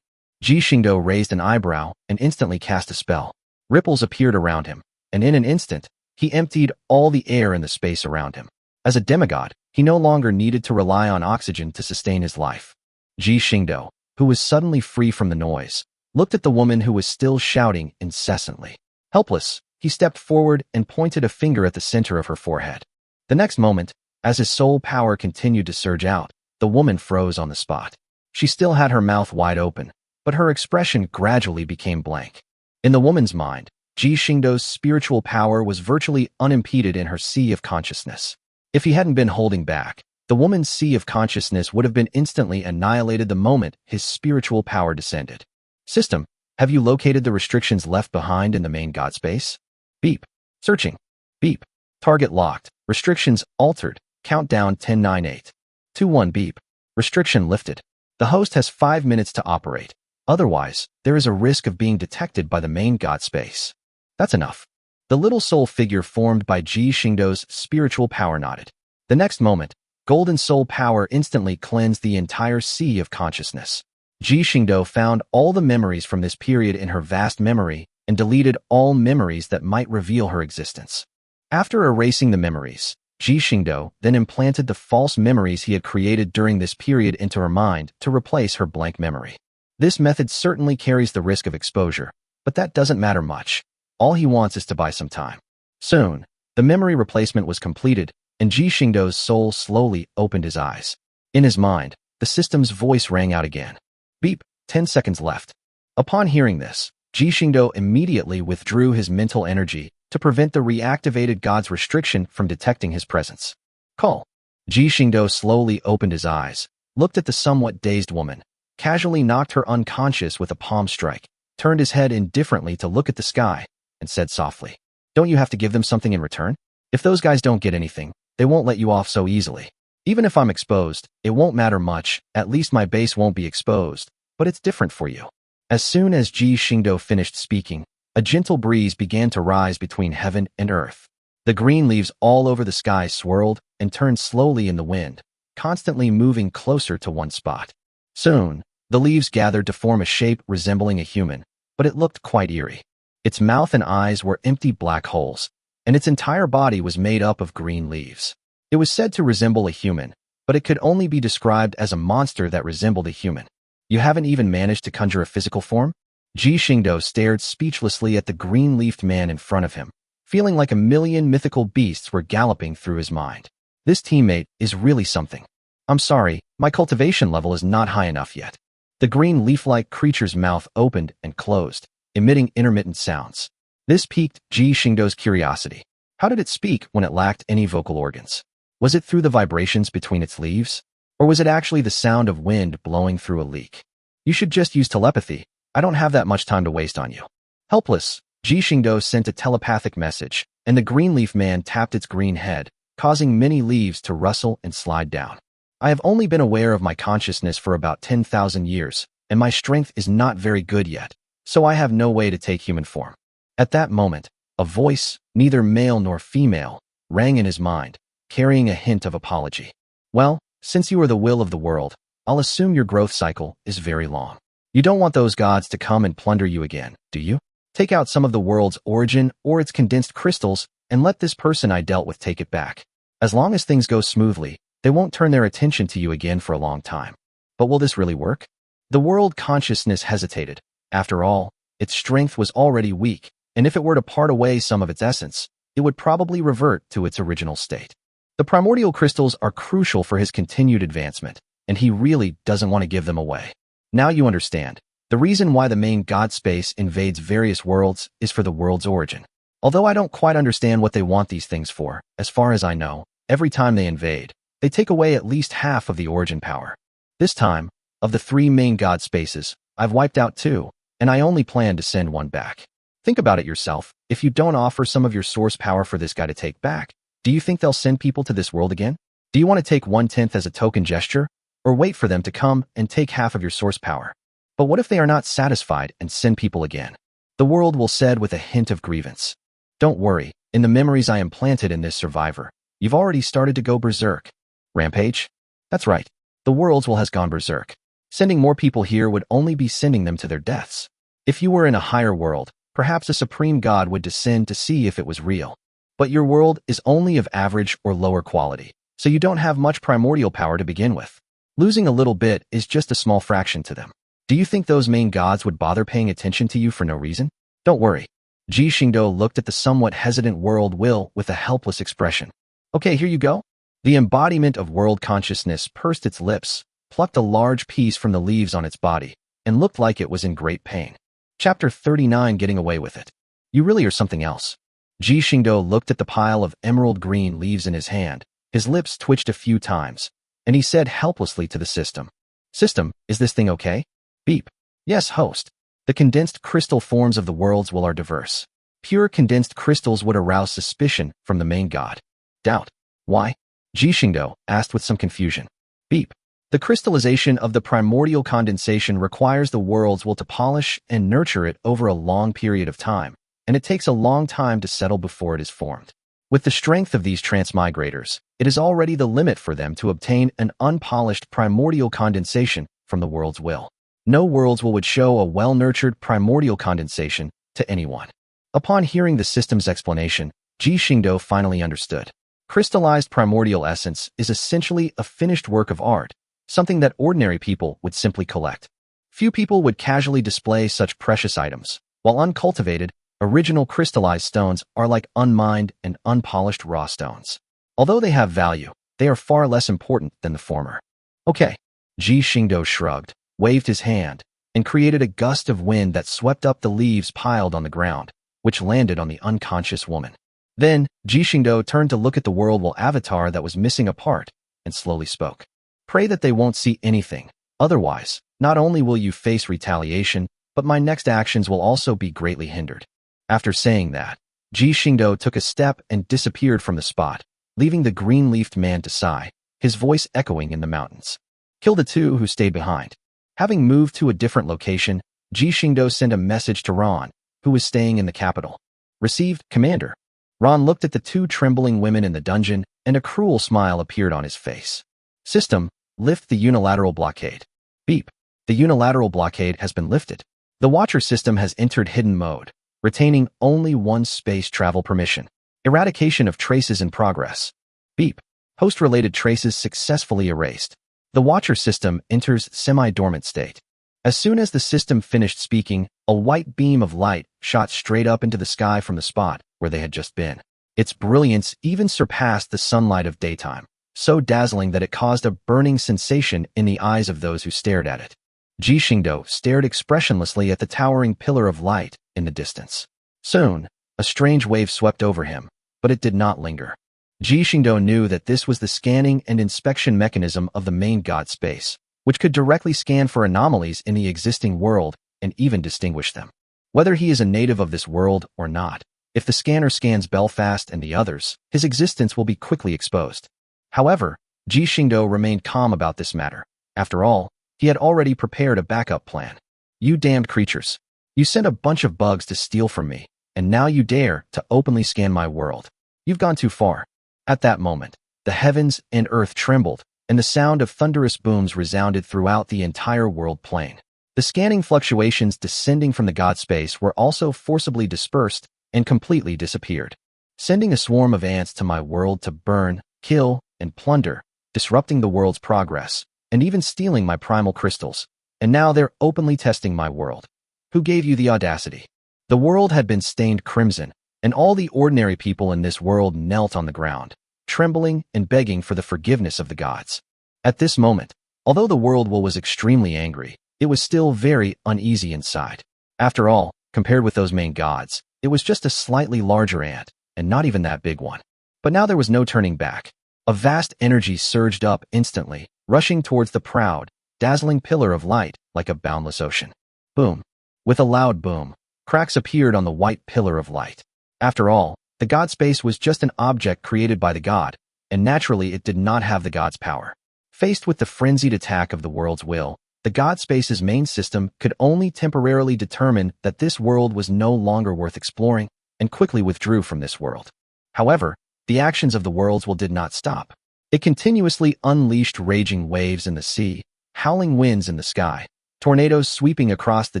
Speaker 1: Ji Xingdou raised an eyebrow and instantly cast a spell. Ripples appeared around him, and in an instant, he emptied all the air in the space around him. As a demigod, he no longer needed to rely on oxygen to sustain his life. Ji Xingdou, who was suddenly free from the noise, looked at the woman who was still shouting incessantly. Helpless, he stepped forward and pointed a finger at the center of her forehead. The next moment, as his soul power continued to surge out, the woman froze on the spot. She still had her mouth wide open, but her expression gradually became blank. In the woman's mind, Ji Xingdou's spiritual power was virtually unimpeded in her sea of consciousness. If he hadn't been holding back, the woman's sea of consciousness would have been instantly annihilated the moment his spiritual power descended. System, have you located the restrictions left behind in the main god space? Beep. Searching. Beep. Target locked. Restrictions altered. Countdown 10-9-8. 2-1 beep. Restriction lifted. The host has 5 minutes to operate. Otherwise, there is a risk of being detected by the main god space. That's enough. The little soul figure formed by Ji Xingdou's spiritual power nodded. The next moment, golden soul power instantly cleansed the entire sea of consciousness. Ji Xingdou found all the memories from this period in her vast memory and deleted all memories that might reveal her existence. After erasing the memories, Ji Xingdou then implanted the false memories he had created during this period into her mind to replace her blank memory. This method certainly carries the risk of exposure, but that doesn't matter much. All he wants is to buy some time. Soon, the memory replacement was completed, and Ji Xingdou's soul slowly opened his eyes. In his mind, the system's voice rang out again. Beep, 10 seconds left. Upon hearing this, Ji Xingdou immediately withdrew his mental energy to prevent the reactivated god's restriction from detecting his presence. Call. Ji Xingdou slowly opened his eyes, looked at the somewhat dazed woman, casually knocked her unconscious with a palm strike, turned his head indifferently to look at the sky, and said softly, "Don't you have to give them something in return? If those guys don't get anything, they won't let you off so easily. Even if I'm exposed, it won't matter much, at least my base won't be exposed, but it's different for you. As soon as Ji Xingdou finished speaking, a gentle breeze began to rise between heaven and earth. The green leaves all over the sky swirled and turned slowly in the wind, constantly moving closer to one spot. Soon, the leaves gathered to form a shape resembling a human, but it looked quite eerie. Its mouth and eyes were empty black holes, and its entire body was made up of green leaves. It was said to resemble a human, but it could only be described as a monster that resembled a human. You haven't even managed to conjure a physical form? Ji Xingdou stared speechlessly at the green-leafed man in front of him, feeling like a million mythical beasts were galloping through his mind. This teammate is really something. I'm sorry, my cultivation level is not high enough yet. The green leaf-like creature's mouth opened and closed, emitting intermittent sounds. This piqued Ji Xingdou's curiosity. How did it speak when it lacked any vocal organs? Was it through the vibrations between its leaves? Or was it actually the sound of wind blowing through a leak? You should just use telepathy. I don't have that much time to waste on you. Helpless, Ji Xingdou sent a telepathic message, and the green leaf man tapped its green head, causing many leaves to rustle and slide down. I have only been aware of my consciousness for about 10,000 years, and my strength is not very good yet, so I have no way to take human form. At that moment, a voice, neither male nor female, rang in his mind, carrying a hint of apology. Well, since you are the will of the world, I'll assume your growth cycle is very long. You don't want those gods to come and plunder you again, do you? Take out some of the world's origin or its condensed crystals and let this person I dealt with take it back. As long as things go smoothly, they won't turn their attention to you again for a long time. But will this really work? The world consciousness hesitated. After all, its strength was already weak, and if it were to part away some of its essence, it would probably revert to its original state. The primordial crystals are crucial for his continued advancement, and he really doesn't want to give them away. Now you understand. The reason why the main god space invades various worlds is for the world's origin. Although I don't quite understand what they want these things for, as far as I know, every time they invade, they take away at least half of the origin power. This time, of the 3 main god spaces, I've wiped out 2, and I only plan to send 1 back. Think about it yourself. If you don't offer some of your source power for this guy to take back, do you think they'll send people to this world again? Do you want to take 1/10 as a token gesture, or wait for them to come and take half of your source power? But what if they are not satisfied and send people again? The world will said with a hint of grievance. Don't worry, in the memories I implanted in this survivor, you've already started to go berserk. Rampage? That's right, the world's will has gone berserk. Sending more people here would only be sending them to their deaths. If you were in a higher world, perhaps a supreme god would descend to see if it was real. But your world is only of average or lower quality, so you don't have much primordial power to begin with. Losing a little bit is just a small fraction to them. Do you think those main gods would bother paying attention to you for no reason? Don't worry. Ji Xingdou looked at the somewhat hesitant world will with a helpless expression. Okay, here you go. The embodiment of world consciousness pursed its lips, plucked a large piece from the leaves on its body, and looked like it was in great pain. Chapter 39, Getting Away with It. You really are something else. Ji Xingdou looked at the pile of emerald green leaves in his hand. His lips twitched a few times, and he said helplessly to the system. System, is this thing okay? Beep. Yes, host. The condensed crystal forms of the world's will are diverse. Pure condensed crystals would arouse suspicion from the main god. Doubt. Why? Ji Xingdou asked with some confusion. Beep. The crystallization of the primordial condensation requires the world's will to polish and nurture it over a long period of time, and it takes a long time to settle before it is formed. With the strength of these transmigrators, it is already the limit for them to obtain an unpolished primordial condensation from the world's will. No world's will would show a well-nurtured primordial condensation to anyone. Upon hearing the system's explanation, Ji Xingdou finally understood. Crystallized primordial essence is essentially a finished work of art, something that ordinary people would simply collect. Few people would casually display such precious items, while uncultivated, original crystallized stones are like unmined and unpolished raw stones. Although they have value, they are far less important than the former. Okay. Ji Xingdou shrugged, waved his hand, and created a gust of wind that swept up the leaves piled on the ground, which landed on the unconscious woman. Then, Ji Xingdou turned to look at the world-will avatar that was missing a part, and slowly spoke. Pray that they won't see anything. Otherwise, not only will you face retaliation, but my next actions will also be greatly hindered. After saying that, Ji Xingdou took a step and disappeared from the spot, leaving the green-leafed man to sigh, his voice echoing in the mountains. Kill the 2 who stayed behind. Having moved to a different location, Ji Xingdou sent a message to Ron, who was staying in the capital. Received, Commander. Ron looked at the two trembling women in the dungeon, and a cruel smile appeared on his face. System, lift the unilateral blockade. Beep. The unilateral blockade has been lifted. The Watcher system has entered hidden mode, retaining only one space travel permission. Eradication of traces in progress. Beep. Host-related traces successfully erased. The Watcher system enters semi-dormant state. As soon as the system finished speaking, a white beam of light shot straight up into the sky from the spot where they had just been. Its brilliance even surpassed the sunlight of daytime, so dazzling that it caused a burning sensation in the eyes of those who stared at it. Ji Xingdou stared expressionlessly at the towering pillar of light in the distance. Soon, a strange wave swept over him, but it did not linger. Ji Xingdou knew that this was the scanning and inspection mechanism of the main god space, which could directly scan for anomalies in the existing world and even distinguish them. Whether he is a native of this world or not, if the scanner scans Belfast and the others, his existence will be quickly exposed. However, Ji Xingdou remained calm about this matter. After all, he had already prepared a backup plan. You damned creatures. You sent a bunch of bugs to steal from me, and now you dare to openly scan my world. You've gone too far. At that moment, the heavens and earth trembled, and the sound of thunderous booms resounded throughout the entire world plane. The scanning fluctuations descending from the god space were also forcibly dispersed and completely disappeared, sending a swarm of ants to my world to burn, kill, and plunder, disrupting the world's progress, and even stealing my primal crystals. And now they're openly testing my world. Who gave you the audacity? The world had been stained crimson, and all the ordinary people in this world knelt on the ground, trembling and begging for the forgiveness of the gods. At this moment, although the world was extremely angry, it was still very uneasy inside. After all, compared with those main gods, it was just a slightly larger ant, and not even that big one. But now there was no turning back. A vast energy surged up instantly, rushing towards the proud, dazzling pillar of light like a boundless ocean. Boom. With a loud boom, cracks appeared on the white pillar of light. After all, the god space was just an object created by the god, and naturally it did not have the god's power. Faced with the frenzied attack of the world's will, the god space's main system could only temporarily determine that this world was no longer worth exploring, and quickly withdrew from this world. However, the actions of the world's will did not stop. It continuously unleashed raging waves in the sea, howling winds in the sky, tornadoes sweeping across the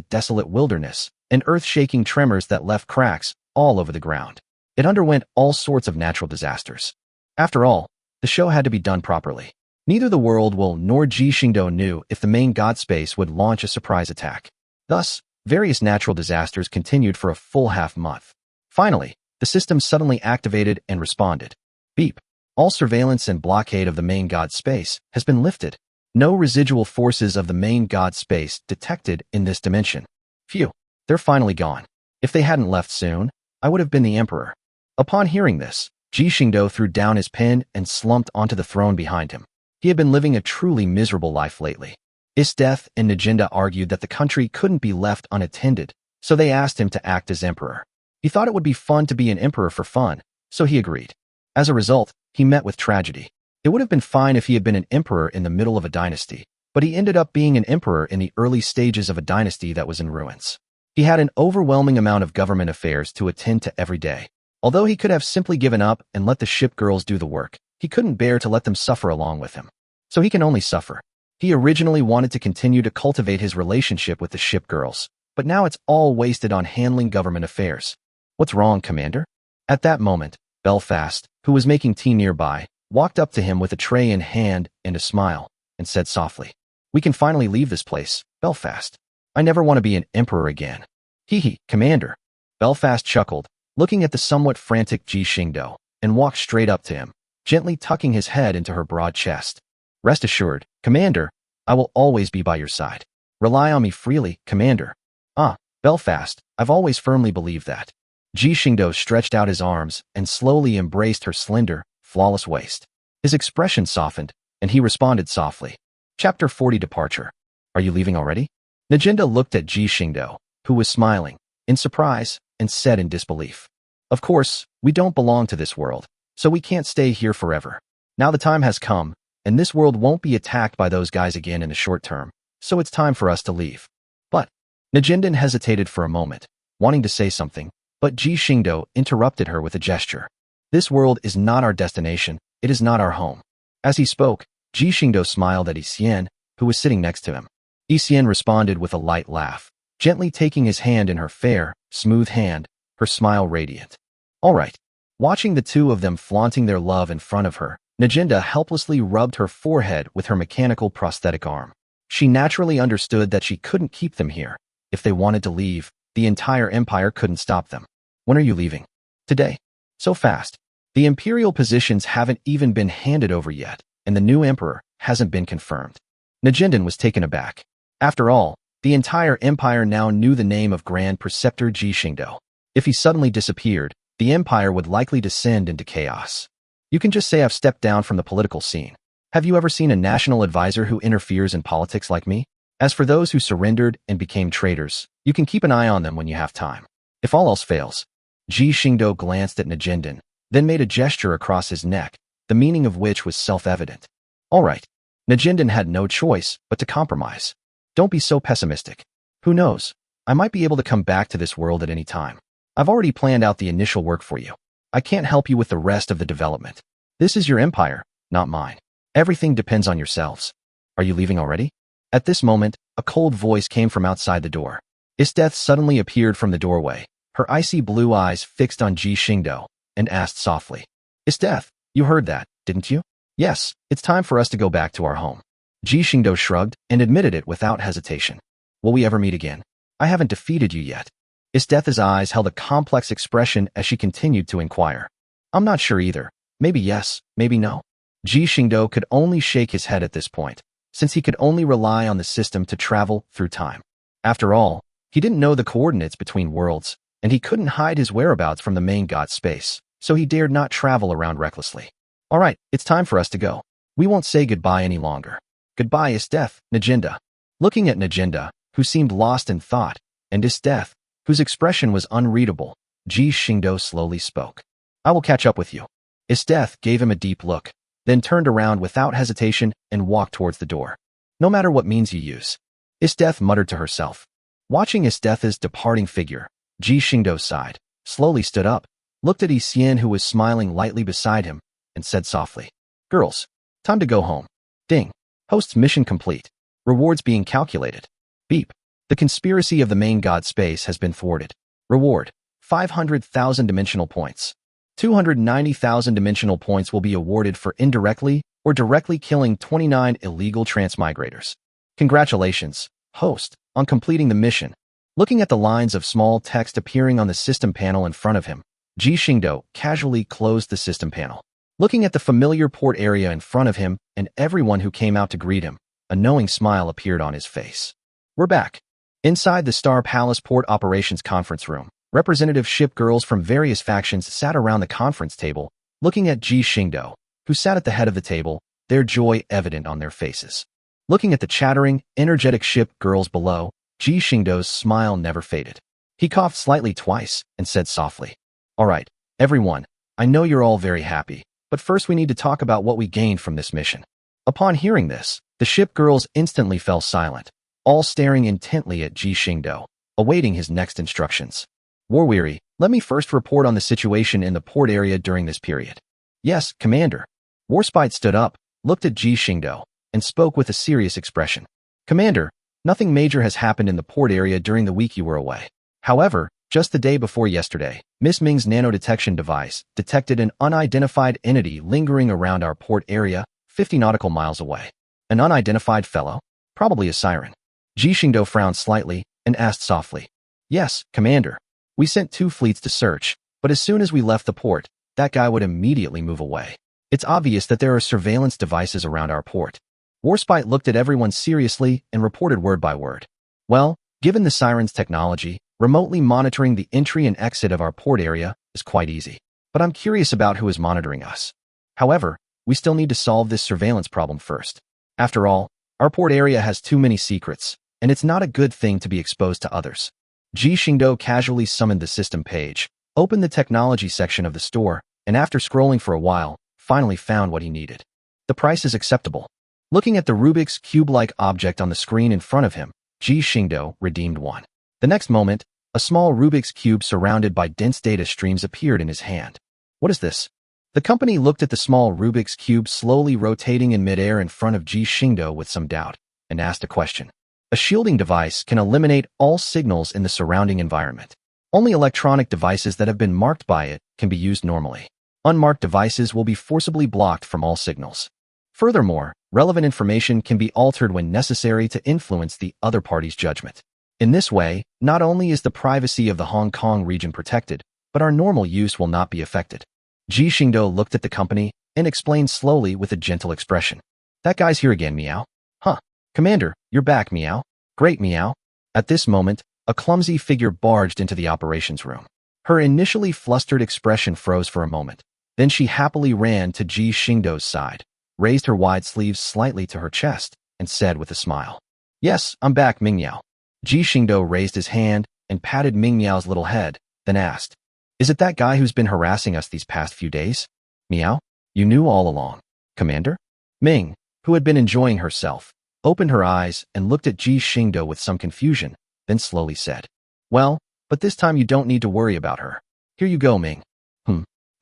Speaker 1: desolate wilderness, and earth-shaking tremors that left cracks all over the ground. It underwent all sorts of natural disasters. After all, the show had to be done properly. Neither the world will nor Ji Xingdou knew if the main god space would launch a surprise attack. Thus, various natural disasters continued for a full half-month. Finally, the system suddenly activated and responded. Beep. All surveillance and blockade of the main god space has been lifted. No residual forces of the main god space detected in this dimension. Phew, they're finally gone. If they hadn't left soon, I would have been the emperor. Upon hearing this, Ji Xingdou threw down his pen and slumped onto the throne behind him. He had been living a truly miserable life lately. Isdeath and Najinda argued that the country couldn't be left unattended, so they asked him to act as emperor. He thought it would be fun to be an emperor for fun, so he agreed. As a result, he met with tragedy. It would have been fine if he had been an emperor in the middle of a dynasty, but he ended up being an emperor in the early stages of a dynasty that was in ruins. He had an overwhelming amount of government affairs to attend to every day. Although he could have simply given up and let the Shipgirls do the work, he couldn't bear to let them suffer along with him. So he can only suffer. He originally wanted to continue to cultivate his relationship with the Shipgirls, but now it's all wasted on handling government affairs. What's wrong, Commander? At that moment, Belfast, who was making tea nearby, walked up to him with a tray in hand and a smile, and said softly, "We can finally leave this place, Belfast. I never want to be an emperor again." Hee, Commander. Belfast chuckled, looking at the somewhat frantic Ji Xingdou, and walked straight up to him, gently tucking his head into her broad chest. "Rest assured, Commander, I will always be by your side. Rely on me freely, Commander." "Ah, Belfast, I've always firmly believed that." Ji Xingdou stretched out his arms and slowly embraced her slender, flawless waist. His expression softened, and he responded softly. Chapter 40 Departure. "Are you leaving already?" Najinda looked at Ji Xingdou, who was smiling, in surprise, and said in disbelief, "Of course, we don't belong to this world, so we can't stay here forever. Now the time has come, and this world won't be attacked by those guys again in the short term, so it's time for us to leave." "But," Nijinden hesitated for a moment, wanting to say something, but Ji Xingdou interrupted her with a gesture. This world is not our destination, it is not our home. As he spoke, Ji Xingdou smiled at Xian, who was sitting next to him. Xian responded with a light laugh, gently taking his hand in her fair, smooth hand, her smile radiant. All right. Watching the two of them flaunting their love in front of her, Nijinden helplessly rubbed her forehead with her mechanical prosthetic arm. She naturally understood that she couldn't keep them here. If they wanted to leave, the entire empire couldn't stop them. When are you leaving? Today. So fast. The imperial positions haven't even been handed over yet, and the new emperor hasn't been confirmed. Nijinden was taken aback. After all, the entire empire now knew the name of Grand Preceptor Ji Xingdou. If he suddenly disappeared, the empire would likely descend into chaos. You can just say I've stepped down from the political scene. Have you ever seen a national advisor who interferes in politics like me? As for those who surrendered and became traitors, you can keep an eye on them when you have time. If all else fails. Ji Xingdou glanced at Nijinden, then made a gesture across his neck, the meaning of which was self-evident. All right. Nijinden had no choice but to compromise. Don't be so pessimistic. Who knows? I might be able to come back to this world at any time. I've already planned out the initial work for you. I can't help you with the rest of the development. This is your empire, not mine. Everything depends on yourselves. Are you leaving already? At this moment, a cold voice came from outside the door. Isdeth suddenly appeared from the doorway, her icy blue eyes fixed on Ji Xingdou, and asked softly. Isdeth, you heard that, didn't you? Yes, it's time for us to go back to our home. Ji Xingdou shrugged and admitted it without hesitation. Will we ever meet again? I haven't defeated you yet. Isdeth's eyes held a complex expression as she continued to inquire. I'm not sure either. Maybe yes, maybe no. Ji Xingdou could only shake his head at this point, since he could only rely on the system to travel through time. After all, he didn't know the coordinates between worlds, and he couldn't hide his whereabouts from the main god's space, so he dared not travel around recklessly. All right, it's time for us to go. We won't say goodbye any longer. Goodbye, Isdeth, Nijinden. Looking at Nijinden, who seemed lost in thought, and Isdeth, whose expression was unreadable, Ji Xingdou slowly spoke. I will catch up with you. Isdeth gave him a deep look, then turned around without hesitation and walked towards the door. No matter what means you use. Isdeth muttered to herself. Watching Isdeth's departing figure, Ji Xingdou sighed, slowly stood up, looked at Xian who was smiling lightly beside him, and said softly, Girls, time to go home. Ding. Host's mission complete. Rewards being calculated. Beep. The conspiracy of the main god space has been thwarted. Reward. 500,000 dimensional points. 290,000 dimensional points will be awarded for indirectly or directly killing 29 illegal transmigrators. Congratulations, host, on completing the mission. Looking at the lines of small text appearing on the system panel in front of him, Ji Xingdou casually closed the system panel. Looking at the familiar port area in front of him and everyone who came out to greet him, a knowing smile appeared on his face. We're back. Inside the Star Palace Port Operations Conference Room, representative ship girls from various factions sat around the conference table, looking at Ji Xingdou, who sat at the head of the table, their joy evident on their faces. Looking at the chattering, energetic ship girls below, Ji Xingdou's smile never faded. He coughed slightly twice and said softly, All right, everyone, I know you're all very happy, but first we need to talk about what we gained from this mission. Upon hearing this, the ship girls instantly fell silent, all staring intently at Ji Xingdou, awaiting his next instructions. War-weary, let me first report on the situation in the port area during this period. Yes, Commander. Warspite stood up, looked at Ji Xingdou, and spoke with a serious expression. Commander, nothing major has happened in the port area during the week you were away. However, just the day before yesterday, Miss Ming's nano-detection device detected an unidentified entity lingering around our port area, 50 nautical miles away. An unidentified fellow? Probably a siren. Ji Xingdou frowned slightly and asked softly. Yes, Commander. We sent 2 fleets to search, but as soon as we left the port, that guy would immediately move away. It's obvious that there are surveillance devices around our port. Warspite looked at everyone seriously and reported word by word. Well, given the siren's technology, remotely monitoring the entry and exit of our port area is quite easy. But I'm curious about who is monitoring us. However, we still need to solve this surveillance problem first. After all, our port area has too many secrets, and it's not a good thing to be exposed to others. Ji Xingdou casually summoned the system page, opened the technology section of the store, and after scrolling for a while, finally found what he needed. The price is acceptable. Looking at the Rubik's Cube-like object on the screen in front of him, Ji Xingdou redeemed one. The next moment, a small Rubik's Cube surrounded by dense data streams appeared in his hand. What is this? The company looked at the small Rubik's Cube slowly rotating in midair in front of Ji Xingdou with some doubt, and asked a question. A shielding device can eliminate all signals in the surrounding environment. Only electronic devices that have been marked by it can be used normally. Unmarked devices will be forcibly blocked from all signals. Furthermore, relevant information can be altered when necessary to influence the other party's judgment. In this way, not only is the privacy of the Hong Kong region protected, but our normal use will not be affected. Ji Xingdou looked at the company and explained slowly with a gentle expression. That guy's here again, Meow. Huh. Commander, you're back, Meow. Great, Meow. At this moment, a clumsy figure barged into the operations room. Her initially flustered expression froze for a moment. Then she happily ran to Ji Xingdou's side, raised her wide sleeves slightly to her chest, and said with a smile. Yes, I'm back, Mingmiao. Ji Xingdou raised his hand and patted Mingmiao's little head, then asked, Is it that guy who's been harassing us these past few days? Meow, you knew all along. Commander? Ming, who had been enjoying herself, opened her eyes and looked at Ji Xingdou with some confusion, then slowly said, Well, but this time you don't need to worry about her. Here you go, Ming.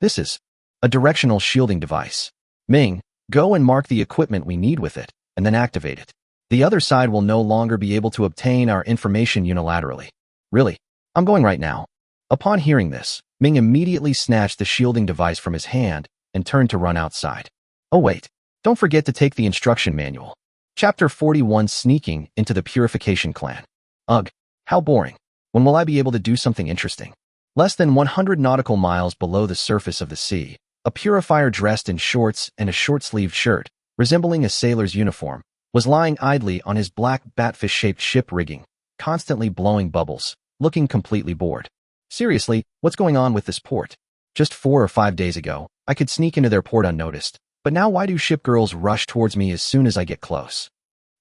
Speaker 1: This is a directional shielding device. Ming, go and mark the equipment we need with it, and then activate it. The other side will no longer be able to obtain our information unilaterally. Really? I'm going right now. Upon hearing this, Ming immediately snatched the shielding device from his hand and turned to run outside. Oh wait, don't forget to take the instruction manual. Chapter 41, Sneaking into the Purification Clan. Ugh, how boring. When will I be able to do something interesting? Less than 100 nautical miles below the surface of the sea, a purifier dressed in shorts and a short-sleeved shirt, resembling a sailor's uniform, was lying idly on his black batfish-shaped ship rigging, constantly blowing bubbles, looking completely bored. Seriously, what's going on with this port? Just 4 or 5 days ago, I could sneak into their port unnoticed, but now why do ship girls rush towards me as soon as I get close?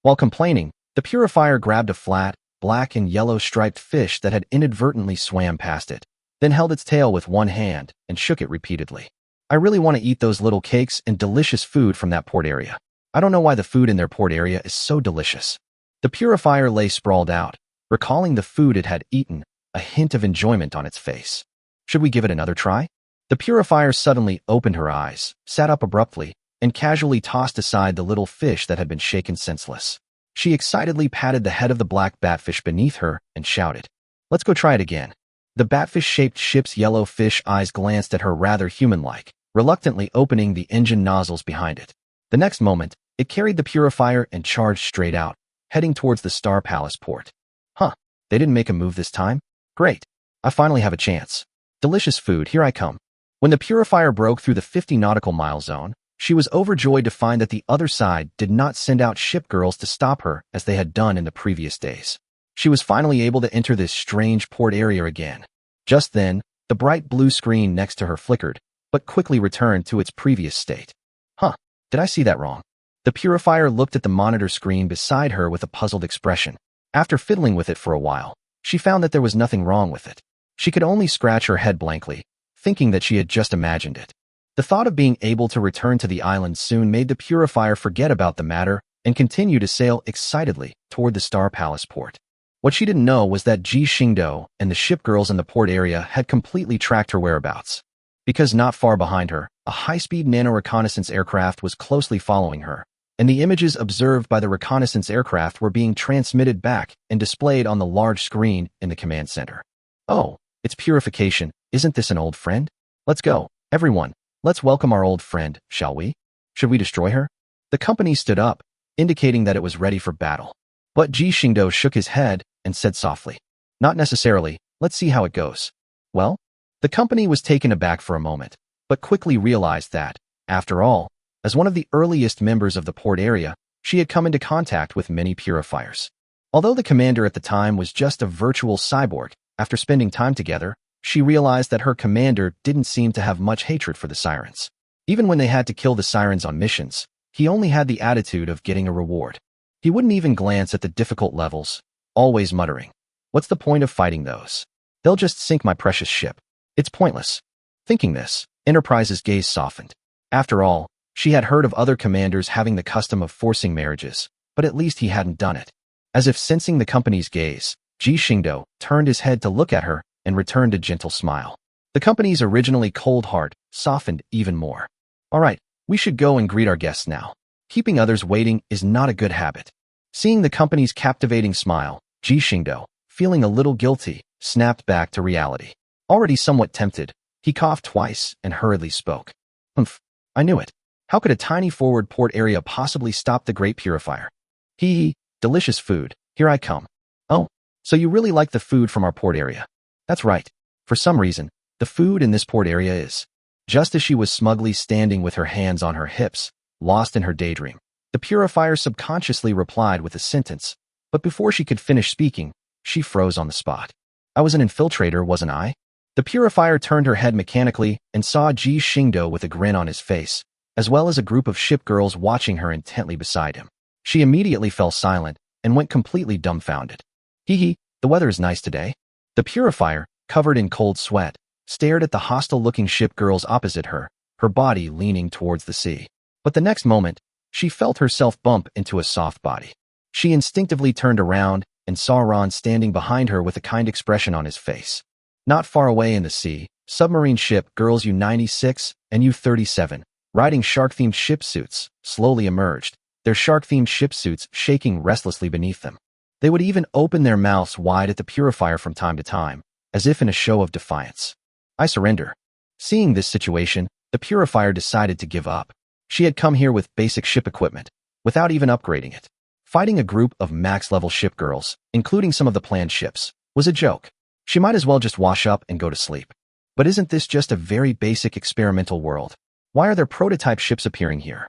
Speaker 1: While complaining, the purifier grabbed a flat, black and yellow striped fish that had inadvertently swam past it, then held its tail with one hand and shook it repeatedly. I really want to eat those little cakes and delicious food from that port area. I don't know why the food in their port area is so delicious. The purifier lay sprawled out, recalling the food it had eaten, a hint of enjoyment on its face. Should we give it another try? The purifier suddenly opened her eyes, sat up abruptly, and casually tossed aside the little fish that had been shaken senseless. She excitedly patted the head of the black batfish beneath her and shouted, Let's go try it again. The batfish-shaped ship's yellow fish eyes glanced at her rather human-like, reluctantly opening the engine nozzles behind it. The next moment, it carried the purifier and charged straight out, heading towards the Star Palace port. Huh, they didn't make a move this time? Great. I finally have a chance. Delicious food, here I come. When the purifier broke through the 50 nautical mile zone, she was overjoyed to find that the other side did not send out ship girls to stop her as they had done in the previous days. She was finally able to enter this strange port area again. Just then, the bright blue screen next to her flickered, but quickly returned to its previous state. Huh, did I see that wrong? The purifier looked at the monitor screen beside her with a puzzled expression. After fiddling with it for a while, she found that there was nothing wrong with it. She could only scratch her head blankly, thinking that she had just imagined it. The thought of being able to return to the island soon made the purifier forget about the matter and continue to sail excitedly toward the Star Palace port. What she didn't know was that Ji Xingdou and the ship girls in the port area had completely tracked her whereabouts. Because not far behind her, a high-speed nano-reconnaissance aircraft was closely following her, and the images observed by the reconnaissance aircraft were being transmitted back and displayed on the large screen in the command center. Oh, it's purification. Isn't this an old friend? Let's go, everyone. Let's welcome our old friend, shall we? Should we destroy her? The company stood up, indicating that it was ready for battle. But Ji Xingdou shook his head and said softly, Not necessarily, let's see how it goes. Well? The company was taken aback for a moment, but quickly realized that, after all, as one of the earliest members of the port area, she had come into contact with many purifiers. Although the commander at the time was just a virtual cyborg, after spending time together, she realized that her commander didn't seem to have much hatred for the sirens. Even when they had to kill the sirens on missions, he only had the attitude of getting a reward. He wouldn't even glance at the difficult levels, always muttering, What's the point of fighting those? They'll just sink my precious ship. It's pointless. Thinking this, Enterprise's gaze softened. After all, she had heard of other commanders having the custom of forcing marriages, but at least he hadn't done it. As if sensing the company's gaze, Ji Xingdou turned his head to look at her and returned a gentle smile. The company's originally cold heart softened even more. All right, we should go and greet our guests now. Keeping others waiting is not a good habit. Seeing the company's captivating smile, Ji Xingdou, feeling a little guilty, snapped back to reality. Already somewhat tempted, he coughed twice and hurriedly spoke. Humph, I knew it. How could a tiny forward port area possibly stop the great purifier? Hee, delicious food, here I come. Oh, so you really like the food from our port area? That's right. For some reason, the food in this port area is. Just as she was smugly standing with her hands on her hips, lost in her daydream, the purifier subconsciously replied with a sentence, but before she could finish speaking, she froze on the spot. I was an infiltrator, wasn't I? The purifier turned her head mechanically and saw Ji Xingdou with a grin on his face, as well as a group of ship girls watching her intently beside him. She immediately fell silent and went completely dumbfounded. Hee, the weather is nice today. The purifier, covered in cold sweat, stared at the hostile-looking ship girls opposite her, her body leaning towards the sea. But the next moment, she felt herself bump into a soft body. She instinctively turned around and saw Ron standing behind her with a kind expression on his face. Not far away in the sea, submarine ship girls U-96 and U-37, riding shark-themed ship suits, slowly emerged, their shark-themed ship suits shaking restlessly beneath them. They would even open their mouths wide at the purifier from time to time, as if in a show of defiance. I surrender. Seeing this situation, the purifier decided to give up. She had come here with basic ship equipment, without even upgrading it. Fighting a group of max-level ship girls, including some of the planned ships, was a joke. She might as well just wash up and go to sleep. But isn't this just a very basic experimental world? Why are there prototype ships appearing here?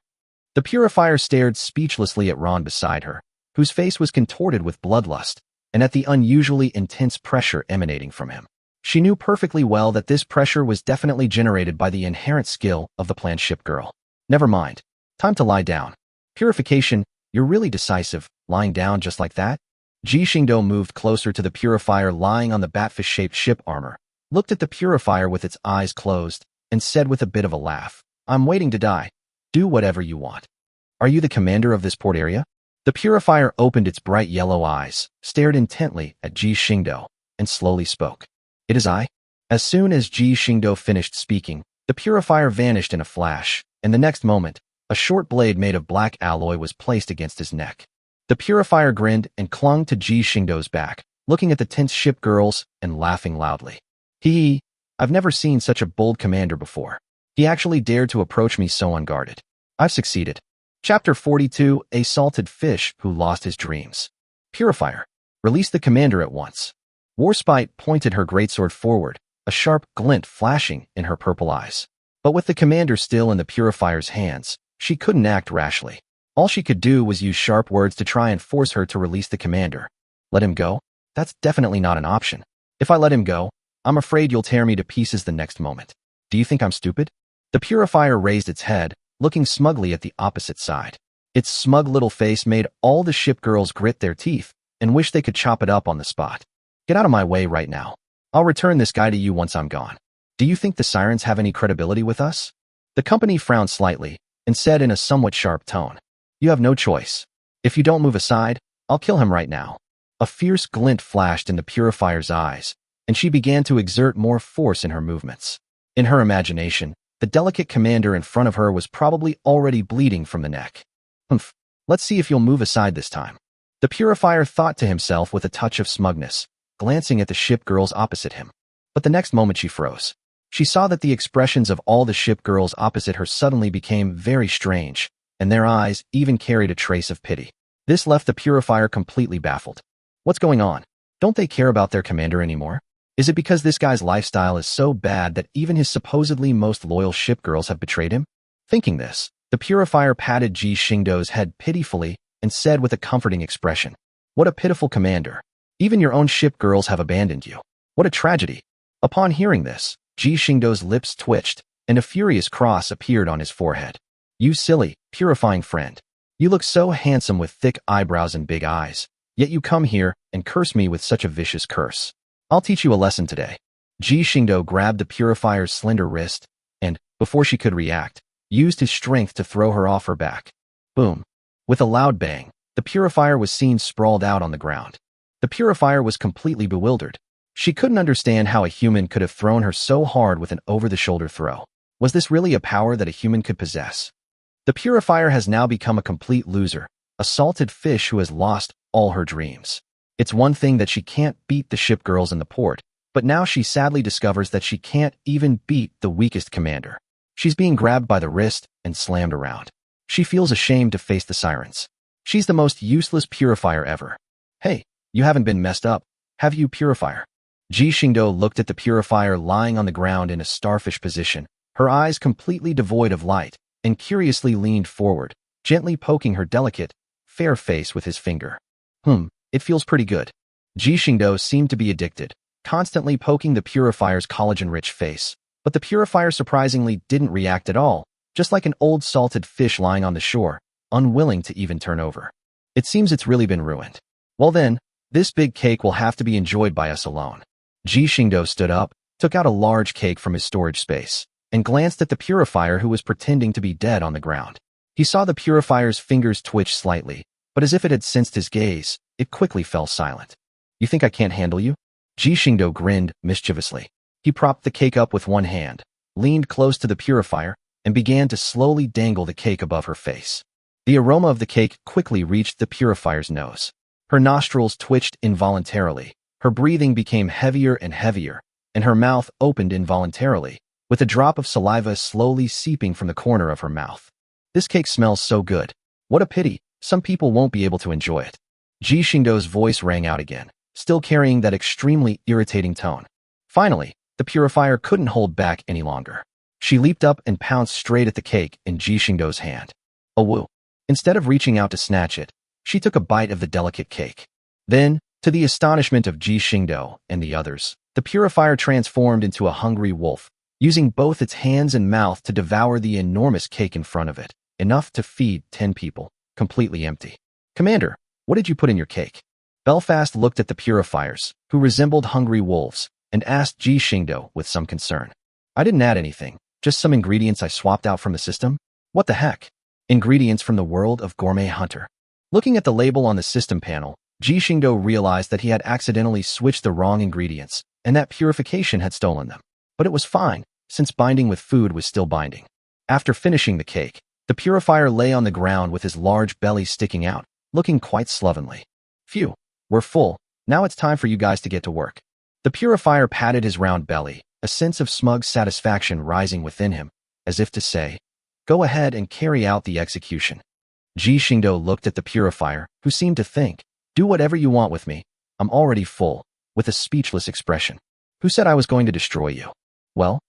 Speaker 1: The purifier stared speechlessly at Ron beside her, whose face was contorted with bloodlust, and at the unusually intense pressure emanating from him. She knew perfectly well that this pressure was definitely generated by the inherent skill of the planned ship girl. Never mind. Time to lie down. Purification, you're really decisive, lying down just like that? Ji Xingdou moved closer to the purifier lying on the batfish-shaped ship armor, looked at the purifier with its eyes closed, and said with a bit of a laugh, I'm waiting to die. Do whatever you want. Are you the commander of this port area? The purifier opened its bright yellow eyes, stared intently at Ji Xingdou, and slowly spoke. It is I. As soon as Ji Xingdou finished speaking, the purifier vanished in a flash, and the next moment, a short blade made of black alloy was placed against his neck. The purifier grinned and clung to Ji Xingdou's back, looking at the tense ship girls and laughing loudly. Hee, I've never seen such a bold commander before. He actually dared to approach me so unguarded. I've succeeded. Chapter 42, A Salted Fish Who Lost His Dreams. Purifier, release the commander at once. Warspite pointed her greatsword forward, a sharp glint flashing in her purple eyes. But with the commander still in the purifier's hands, she couldn't act rashly. All she could do was use sharp words to try and force her to release the commander. Let him go? That's definitely not an option. If I let him go, I'm afraid you'll tear me to pieces the next moment. Do you think I'm stupid? The purifier raised its head, looking smugly at the opposite side. Its smug little face made all the ship girls grit their teeth and wish they could chop it up on the spot. Get out of my way right now. I'll return this guy to you once I'm gone. Do you think the sirens have any credibility with us? The company frowned slightly and said in a somewhat sharp tone, You have no choice. If you don't move aside, I'll kill him right now. A fierce glint flashed in the purifier's eyes, and she began to exert more force in her movements. In her imagination, the delicate commander in front of her was probably already bleeding from the neck. Humph, let's see if you'll move aside this time. The purifier thought to himself with a touch of smugness, glancing at the ship girls opposite him. But the next moment she froze. She saw that the expressions of all the ship girls opposite her suddenly became very strange, and their eyes even carried a trace of pity. This left the purifier completely baffled. What's going on? Don't they care about their commander anymore? Is it because this guy's lifestyle is so bad that even his supposedly most loyal ship girls have betrayed him? Thinking this, the purifier patted Ji Xingdou's head pitifully and said with a comforting expression, What a pitiful commander. Even your own ship girls have abandoned you. What a tragedy. Upon hearing this, Ji Xingdou's lips twitched, and a furious cross appeared on his forehead. You silly, purifying friend. You look so handsome with thick eyebrows and big eyes, yet you come here and curse me with such a vicious curse. I'll teach you a lesson today. Ji Xingdou grabbed the purifier's slender wrist, and, before she could react, used his strength to throw her off her back. Boom. With a loud bang, the purifier was seen sprawled out on the ground. The purifier was completely bewildered. She couldn't understand how a human could have thrown her so hard with an over-the-shoulder throw. Was this really a power that a human could possess? The purifier has now become a complete loser, a salted fish who has lost all her dreams. It's one thing that she can't beat the ship girls in the port, but now she sadly discovers that she can't even beat the weakest commander. She's being grabbed by the wrist and slammed around. She feels ashamed to face the sirens. She's the most useless purifier ever. Hey, you haven't been messed up, have you, purifier? Ji Xingdou looked at the purifier lying on the ground in a starfish position, her eyes completely devoid of light, and curiously leaned forward, gently poking her delicate, fair face with his finger. It feels pretty good. Ji Xingdou seemed to be addicted, constantly poking the purifier's collagen-rich face, but the purifier surprisingly didn't react at all, just like an old salted fish lying on the shore, unwilling to even turn over. It seems it's really been ruined. Well then, this big cake will have to be enjoyed by us alone. Ji Xingdou stood up, took out a large cake from his storage space, and glanced at the purifier who was pretending to be dead on the ground. He saw the purifier's fingers twitch slightly, but as if it had sensed his gaze, it quickly fell silent. You think I can't handle you? Ji Xingdou grinned mischievously. He propped the cake up with one hand, leaned close to the purifier, and began to slowly dangle the cake above her face. The aroma of the cake quickly reached the purifier's nose. Her nostrils twitched involuntarily, her breathing became heavier and heavier, and her mouth opened involuntarily, with a drop of saliva slowly seeping from the corner of her mouth. This cake smells so good. What a pity, some people won't be able to enjoy it. Ji Xingdou's voice rang out again, still carrying that extremely irritating tone. Finally, the purifier couldn't hold back any longer. She leaped up and pounced straight at the cake in Ji Xingdou's hand. Oh woo. Instead of reaching out to snatch it, she took a bite of the delicate cake. Then, to the astonishment of Ji Xingdou and the others, the purifier transformed into a hungry wolf, using both its hands and mouth to devour the enormous cake in front of it, enough to feed 10 people, completely empty. Commander, what did you put in your cake? Belfast looked at the purifiers, who resembled hungry wolves, and asked Ji Xingdou with some concern. I didn't add anything, just some ingredients I swapped out from the system. What the heck? Ingredients from the world of Gourmet Hunter. Looking at the label on the system panel, Ji Xingdou realized that he had accidentally switched the wrong ingredients, and that purification had stolen them. But it was fine, since binding with food was still binding. After finishing the cake, the purifier lay on the ground with his large belly sticking out, looking quite slovenly. Phew, we're full, now it's time for you guys to get to work. The purifier patted his round belly, a sense of smug satisfaction rising within him, as if to say, go ahead and carry out the execution. Ji Xingdou looked at the purifier, who seemed to think, do whatever you want with me, I'm already full, with a speechless expression. Who said I was going to destroy you? Well,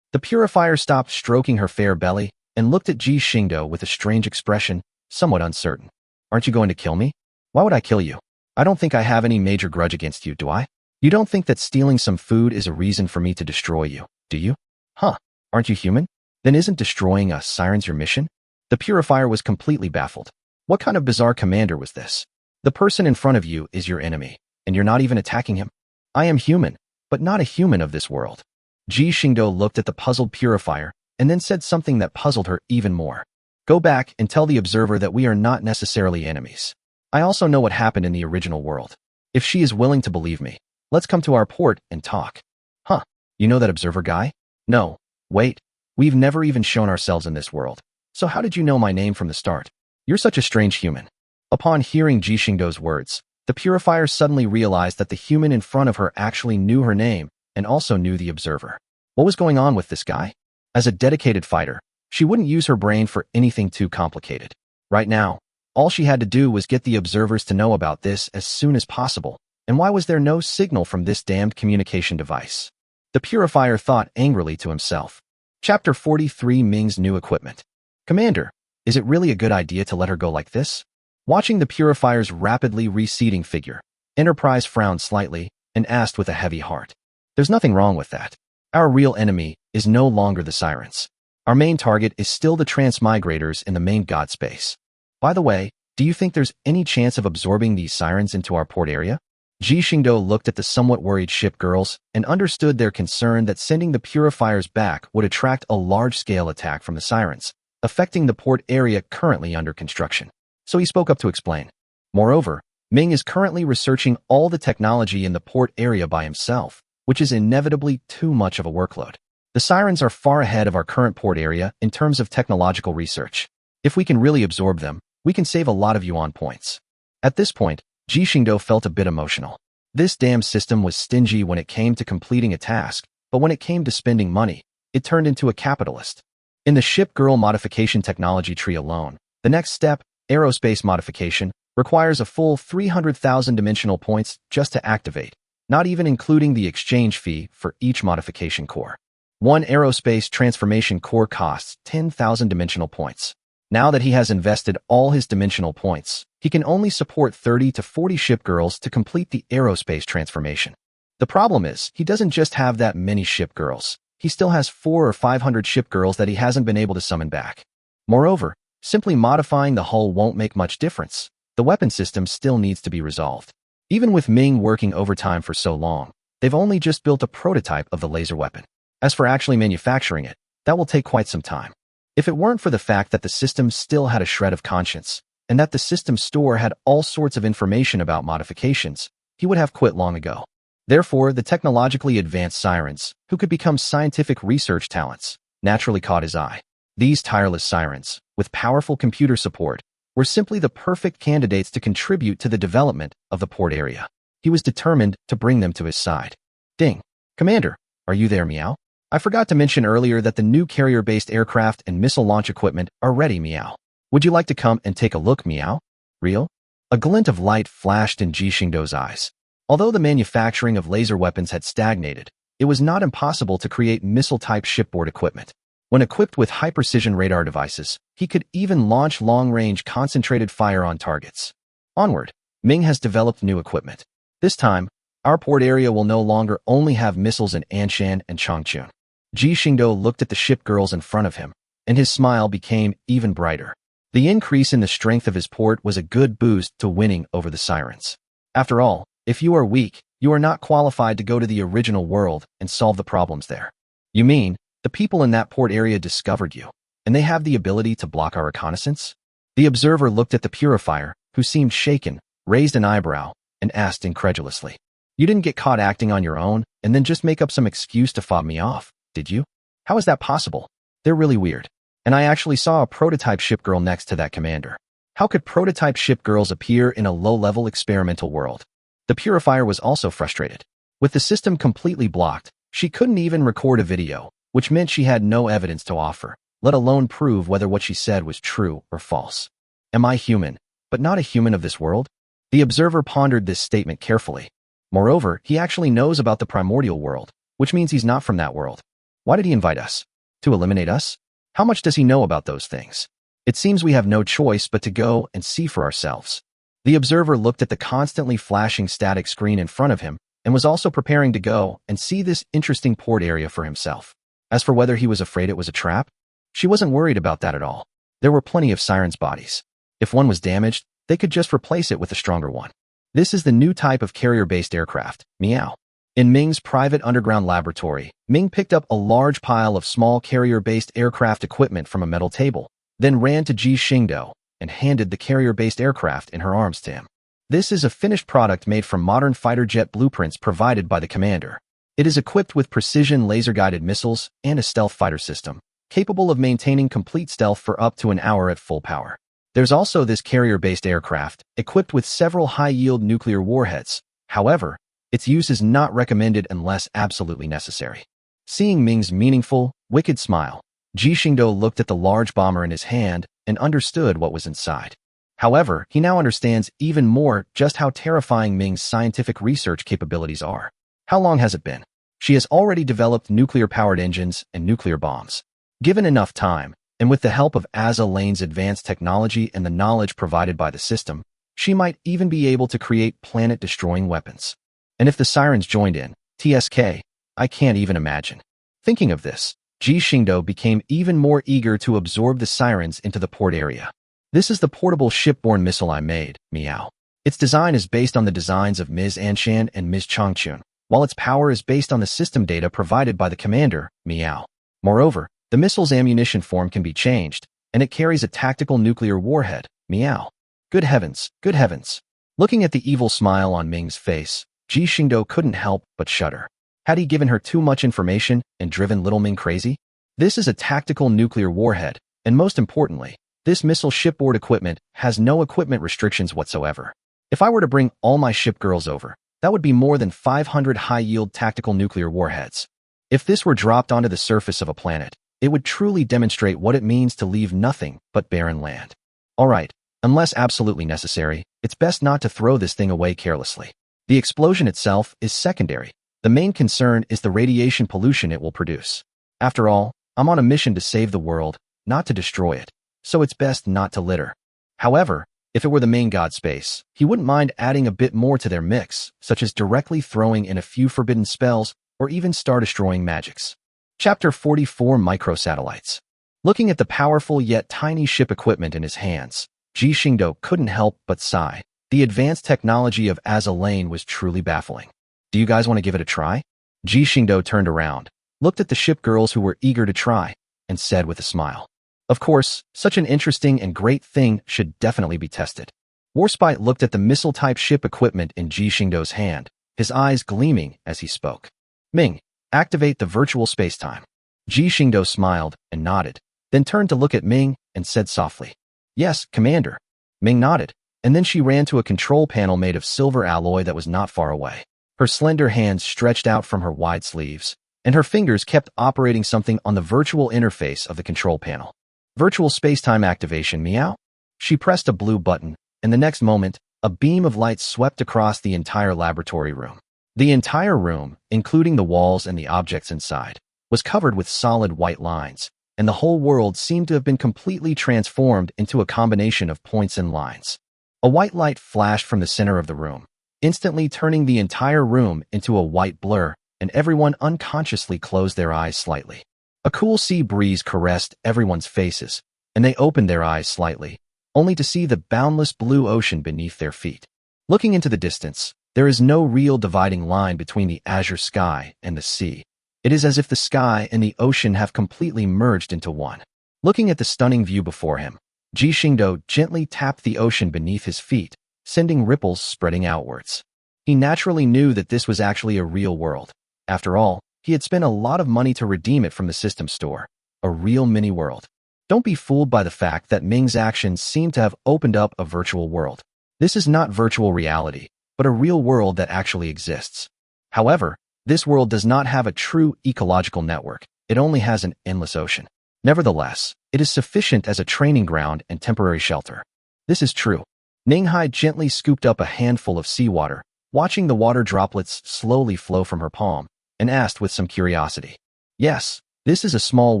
Speaker 1: the purifier stopped stroking her fair belly and looked at Ji Xingdou with a strange expression, somewhat uncertain. Aren't you going to kill me? Why would I kill you? I don't think I have any major grudge against you, do I? You don't think that stealing some food is a reason for me to destroy you, do you? Huh, aren't you human? Then isn't destroying us sirens your mission? The purifier was completely baffled. What kind of bizarre commander was this? The person in front of you is your enemy, and you're not even attacking him? I am human, but not a human of this world. Ji Xingdou looked at the puzzled purifier, and then said something that puzzled her even more. Go back and tell the observer that we are not necessarily enemies. I also know what happened in the original world. If she is willing to believe me, let's come to our port and talk. Huh, you know that observer guy? No, wait, we've never even shown ourselves in this world. So how did you know my name from the start? You're such a strange human. Upon hearing Ji Xingdou's words, the purifier suddenly realized that the human in front of her actually knew her name and also knew the observer. What was going on with this guy? As a dedicated fighter, she wouldn't use her brain for anything too complicated. Right now, all she had to do was get the observers to know about this as soon as possible. And why was there no signal from this damned communication device? The purifier thought angrily to himself. Chapter 43, Ming's new equipment. Commander, is it really a good idea to let her go like this? Watching the purifier's rapidly receding figure, Enterprise frowned slightly and asked with a heavy heart. There's nothing wrong with that. Our real enemy is no longer the sirens. Our main target is still the transmigrators in the main god space. By the way, do you think there's any chance of absorbing these sirens into our port area? Ji Xingdou looked at the somewhat worried ship girls and understood their concern that sending the purifiers back would attract a large-scale attack from the sirens, affecting the port area currently under construction. So he spoke up to explain. Moreover, Ming is currently researching all the technology in the port area by himself, which is inevitably too much of a workload. The sirens are far ahead of our current port area in terms of technological research. If we can really absorb them, we can save a lot of yuan points. At this point, Ji Xingdou felt a bit emotional. This damn system was stingy when it came to completing a task, but when it came to spending money, it turned into a capitalist. In the Shipgirl modification technology tree alone, the next step, aerospace modification, requires a full 300,000 dimensional points just to activate, not even including the exchange fee for each modification core. One aerospace transformation core costs 10,000 dimensional points. Now that he has invested all his dimensional points, he can only support 30 to 40 shipgirls to complete the aerospace transformation. The problem is, he doesn't just have that many shipgirls. He still has 400 or 500 shipgirls that he hasn't been able to summon back. Moreover, simply modifying the hull won't make much difference. The weapon system still needs to be resolved. Even with Ming working overtime for so long, they've only just built a prototype of the laser weapon. As for actually manufacturing it, that will take quite some time. If it weren't for the fact that the system still had a shred of conscience, and that the system store had all sorts of information about modifications, he would have quit long ago. Therefore, the technologically advanced sirens, who could become scientific research talents, naturally caught his eye. These tireless sirens, with powerful computer support, were simply the perfect candidates to contribute to the development of the port area. He was determined to bring them to his side. Ding. Commander, are you there, Meow? I forgot to mention earlier that the new carrier-based aircraft and missile launch equipment are ready, Meow. Would you like to come and take a look, Meow? Real? A glint of light flashed in Ji Xingdou's eyes. Although the manufacturing of laser weapons had stagnated, it was not impossible to create missile-type shipboard equipment. When equipped with high-precision radar devices, he could even launch long-range concentrated fire on targets. Onward, Ming has developed new equipment. This time, our port area will no longer only have missiles in Anshan and Changchun. Ji Xingdou looked at the shipgirls in front of him, and his smile became even brighter. The increase in the strength of his port was a good boost to winning over the sirens. After all, if you are weak, you are not qualified to go to the original world and solve the problems there. You mean, the people in that port area discovered you, and they have the ability to block our reconnaissance? The observer looked at the purifier, who seemed shaken, raised an eyebrow, and asked incredulously. You didn't get caught acting on your own and then just make up some excuse to fob me off, did you? How is that possible? They're really weird. And I actually saw a prototype shipgirl next to that commander. How could prototype shipgirls appear in a low-level experimental world? The purifier was also frustrated. With the system completely blocked, she couldn't even record a video, which meant she had no evidence to offer, let alone prove whether what she said was true or false. Am I human, but not a human of this world? The observer pondered this statement carefully. Moreover, he actually knows about the primordial world, which means he's not from that world. Why did he invite us? To eliminate us? How much does he know about those things? It seems we have no choice but to go and see for ourselves. The observer looked at the constantly flashing static screen in front of him and was also preparing to go and see this interesting port area for himself. As for whether he was afraid it was a trap, she wasn't worried about that at all. There were plenty of sirens' bodies. If one was damaged, they could just replace it with a stronger one. This is the new type of carrier-based aircraft, Meow. In Ming's private underground laboratory, Ming picked up a large pile of small carrier-based aircraft equipment from a metal table, then ran to Ji Xingdou and handed the carrier-based aircraft in her arms to him. This is a finished product made from modern fighter jet blueprints provided by the commander. It is equipped with precision laser-guided missiles and a stealth fighter system, capable of maintaining complete stealth for up to an hour at full power. There's also this carrier-based aircraft, equipped with several high-yield nuclear warheads. However, its use is not recommended unless absolutely necessary. Seeing Ming's meaningful, wicked smile, Ji Xingdou looked at the large bomber in his hand and understood what was inside. However, he now understands even more just how terrifying Ming's scientific research capabilities are. How long has it been? She has already developed nuclear-powered engines and nuclear bombs. Given enough time, and with the help of Aza Lane's advanced technology and the knowledge provided by the system, she might even be able to create planet-destroying weapons. And if the sirens joined in, TSK, I can't even imagine. Thinking of this, Ji Xingdou became even more eager to absorb the sirens into the port area. This is the portable shipborne missile I made, Meow. Its design is based on the designs of Ms. Anshan and Ms. Changchun, while its power is based on the system data provided by the commander, Meow. Moreover, the missile's ammunition form can be changed, and it carries a tactical nuclear warhead, Meow. Good heavens, good heavens. Looking at the evil smile on Ming's face, Ji Xingdou couldn't help but shudder. Had he given her too much information and driven little Ming crazy? This is a tactical nuclear warhead, and most importantly, this missile shipboard equipment has no equipment restrictions whatsoever. If I were to bring all my shipgirls over, that would be more than 500 high-yield tactical nuclear warheads. If this were dropped onto the surface of a planet, it would truly demonstrate what it means to leave nothing but barren land. Alright, unless absolutely necessary, it's best not to throw this thing away carelessly. The explosion itself is secondary. The main concern is the radiation pollution it will produce. After all, I'm on a mission to save the world, not to destroy it, so it's best not to litter. However, if it were the main god space, he wouldn't mind adding a bit more to their mix, such as directly throwing in a few forbidden spells or even star-destroying magics. Chapter 44 Microsatellites. Looking at the powerful yet tiny ship equipment in his hands, Ji Xingdou couldn't help but sigh. The advanced technology of Azalane was truly baffling. Do you guys want to give it a try? Ji Xingdou turned around, looked at the ship girls who were eager to try, and said with a smile, "Of course, such an interesting and great thing should definitely be tested." Warspite looked at the missile-type ship equipment in Ji Xingdou's hand, his eyes gleaming as he spoke. "Ming, activate the virtual spacetime." Ji Xingdou smiled and nodded, then turned to look at Ming and said softly, "Yes, Commander." Ming nodded, and then she ran to a control panel made of silver alloy that was not far away. Her slender hands stretched out from her wide sleeves, and her fingers kept operating something on the virtual interface of the control panel. Virtual spacetime activation, meow? She pressed a blue button, and the next moment, a beam of light swept across the entire laboratory room. The entire room, including the walls and the objects inside, was covered with solid white lines, and the whole world seemed to have been completely transformed into a combination of points and lines. A white light flashed from the center of the room, instantly turning the entire room into a white blur, and everyone unconsciously closed their eyes slightly. A cool sea breeze caressed everyone's faces, and they opened their eyes slightly, only to see the boundless blue ocean beneath their feet. Looking into the distance, there is no real dividing line between the azure sky and the sea. It is as if the sky and the ocean have completely merged into one. Looking at the stunning view before him, Ji Xingdou gently tapped the ocean beneath his feet, sending ripples spreading outwards. He naturally knew that this was actually a real world. After all, he had spent a lot of money to redeem it from the system store. A real mini-world. Don't be fooled by the fact that Ming's actions seem to have opened up a virtual world. This is not virtual reality, but a real world that actually exists. However, this world does not have a true ecological network. It only has an endless ocean. Nevertheless, it is sufficient as a training ground and temporary shelter. This is true. Ninghai gently scooped up a handful of seawater, watching the water droplets slowly flow from her palm, and asked with some curiosity. Yes, this is a small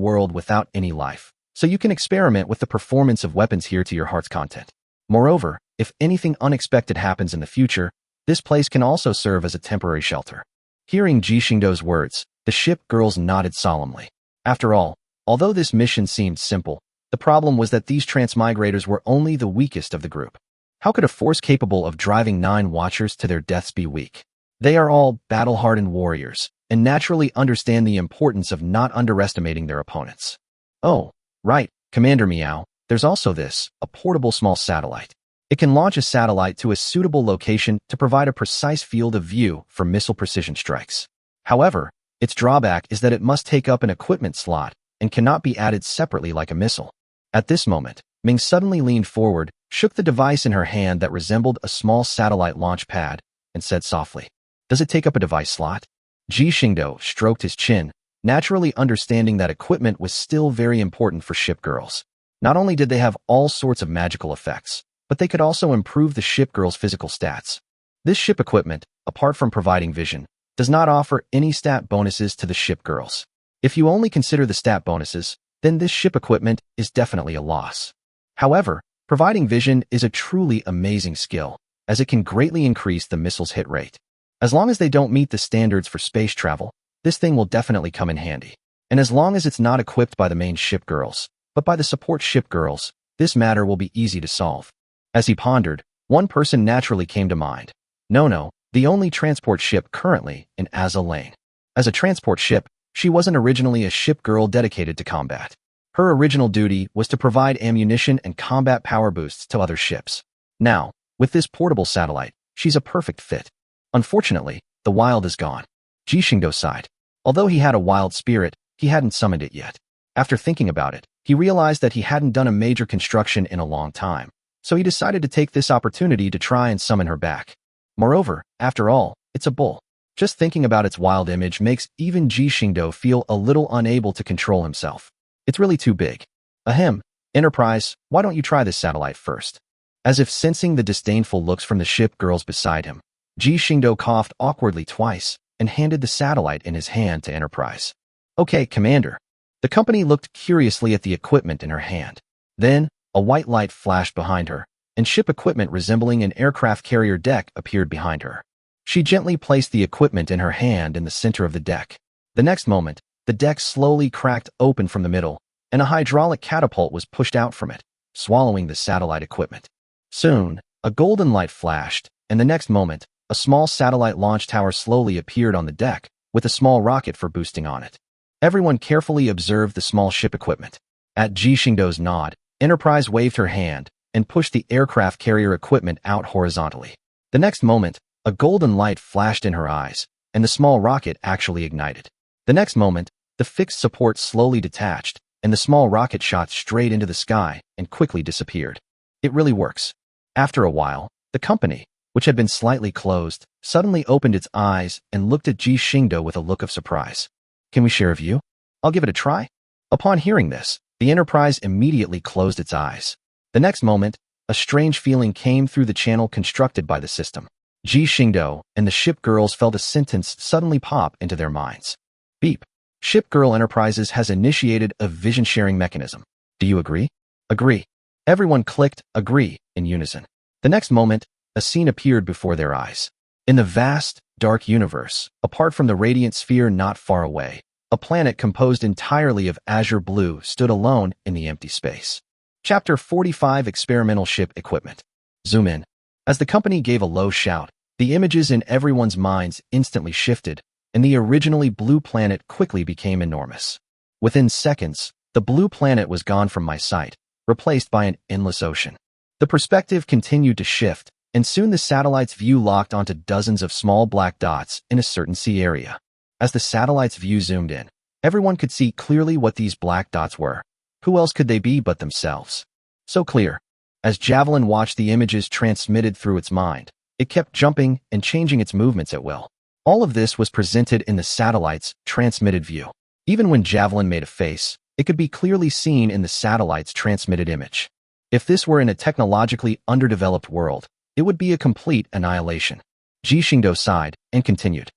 Speaker 1: world without any life, so you can experiment with the performance of weapons here to your heart's content. Moreover, if anything unexpected happens in the future, this place can also serve as a temporary shelter. Hearing Ji Xingdou's words, the ship girls nodded solemnly. After all, although this mission seemed simple, the problem was that these transmigrators were only the weakest of the group. How could a force capable of driving 9 watchers to their deaths be weak? They are all battle-hardened warriors, and naturally understand the importance of not underestimating their opponents. Oh, right, Commander Meow, there's also this, a portable small satellite. It can launch a satellite to a suitable location to provide a precise field of view for missile precision strikes. However, its drawback is that it must take up an equipment slot and cannot be added separately like a missile. At this moment, Ming suddenly leaned forward, shook the device in her hand that resembled a small satellite launch pad, and said softly, "Does it take up a device slot?" Ji Xingdou stroked his chin, naturally understanding that equipment was still very important for ship girls. Not only did they have all sorts of magical effects, but they could also improve the ship girls' physical stats. This ship equipment, apart from providing vision, does not offer any stat bonuses to the ship girls. If you only consider the stat bonuses, then this ship equipment is definitely a loss. However, providing vision is a truly amazing skill, as it can greatly increase the missile's hit rate. As long as they don't meet the standards for space travel, this thing will definitely come in handy. And as long as it's not equipped by the main ship girls, but by the support ship girls, this matter will be easy to solve. As he pondered, one person naturally came to mind. No, the only transport ship currently in Azalane. As a transport ship, she wasn't originally a ship girl dedicated to combat. Her original duty was to provide ammunition and combat power boosts to other ships. Now, With this portable satellite, she's a perfect fit. Unfortunately, the wild is gone. Ji Xingdou sighed. Although he had a wild spirit, he hadn't summoned it yet. After thinking about it, he realized that he hadn't done a major construction in a long time, so he decided to take this opportunity to try and summon her back. Moreover, after all, it's a bull. Just thinking about its wild image makes even Ji Xingdou feel a little unable to control himself. It's really too big. Ahem, Enterprise, why don't you try this satellite first? As if sensing the disdainful looks from the ship girls beside him, Ji Xingdou coughed awkwardly twice and handed the satellite in his hand to Enterprise. Okay, Commander. The company looked curiously at the equipment in her hand. Then, a white light flashed behind her, and ship equipment resembling an aircraft carrier deck appeared behind her. She gently placed the equipment in her hand in the center of the deck. The next moment, the deck slowly cracked open from the middle, and a hydraulic catapult was pushed out from it, swallowing the satellite equipment. Soon, a golden light flashed, and the next moment, a small satellite launch tower slowly appeared on the deck, with a small rocket for boosting on it. Everyone carefully observed the small ship equipment. At Ji Xingdou's nod, Enterprise waved her hand and pushed the aircraft carrier equipment out horizontally. The next moment, a golden light flashed in her eyes, and the small rocket actually ignited. The next moment, the fixed support slowly detached, and the small rocket shot straight into the sky and quickly disappeared. It really works. After a while, the company, which had been slightly closed, suddenly opened its eyes and looked at Ji Xingdou with a look of surprise. Can we share a view? I'll give it a try. Upon hearing this, the Enterprise immediately closed its eyes. The next moment, a strange feeling came through the channel constructed by the system. Ji Xingdou and the ship girls felt a sentence suddenly pop into their minds. Beep. Shipgirl Enterprises has initiated a vision-sharing mechanism. Do you agree? Agree. Everyone clicked agree in unison. The next moment, a scene appeared before their eyes. In the vast, dark universe, apart from the radiant sphere not far away, a planet composed entirely of azure blue stood alone in the empty space. Chapter 45 Experimental Ship Equipment. Zoom in. As the company gave a low shout, the images in everyone's minds instantly shifted, and the originally blue planet quickly became enormous. Within seconds, the blue planet was gone from my sight, replaced by an endless ocean. The perspective continued to shift, and soon the satellite's view locked onto dozens of small black dots in a certain sea area. As the satellite's view zoomed in, everyone could see clearly what these black dots were. Who else could they be but themselves? So clear. As Javelin watched the images transmitted through its mind, it kept jumping and changing its movements at will. All of this was presented in the satellite's transmitted view. Even when Javelin made a face, it could be clearly seen in the satellite's transmitted image. If this were in a technologically underdeveloped world, it would be a complete annihilation. Ji Xingdou sighed and continued.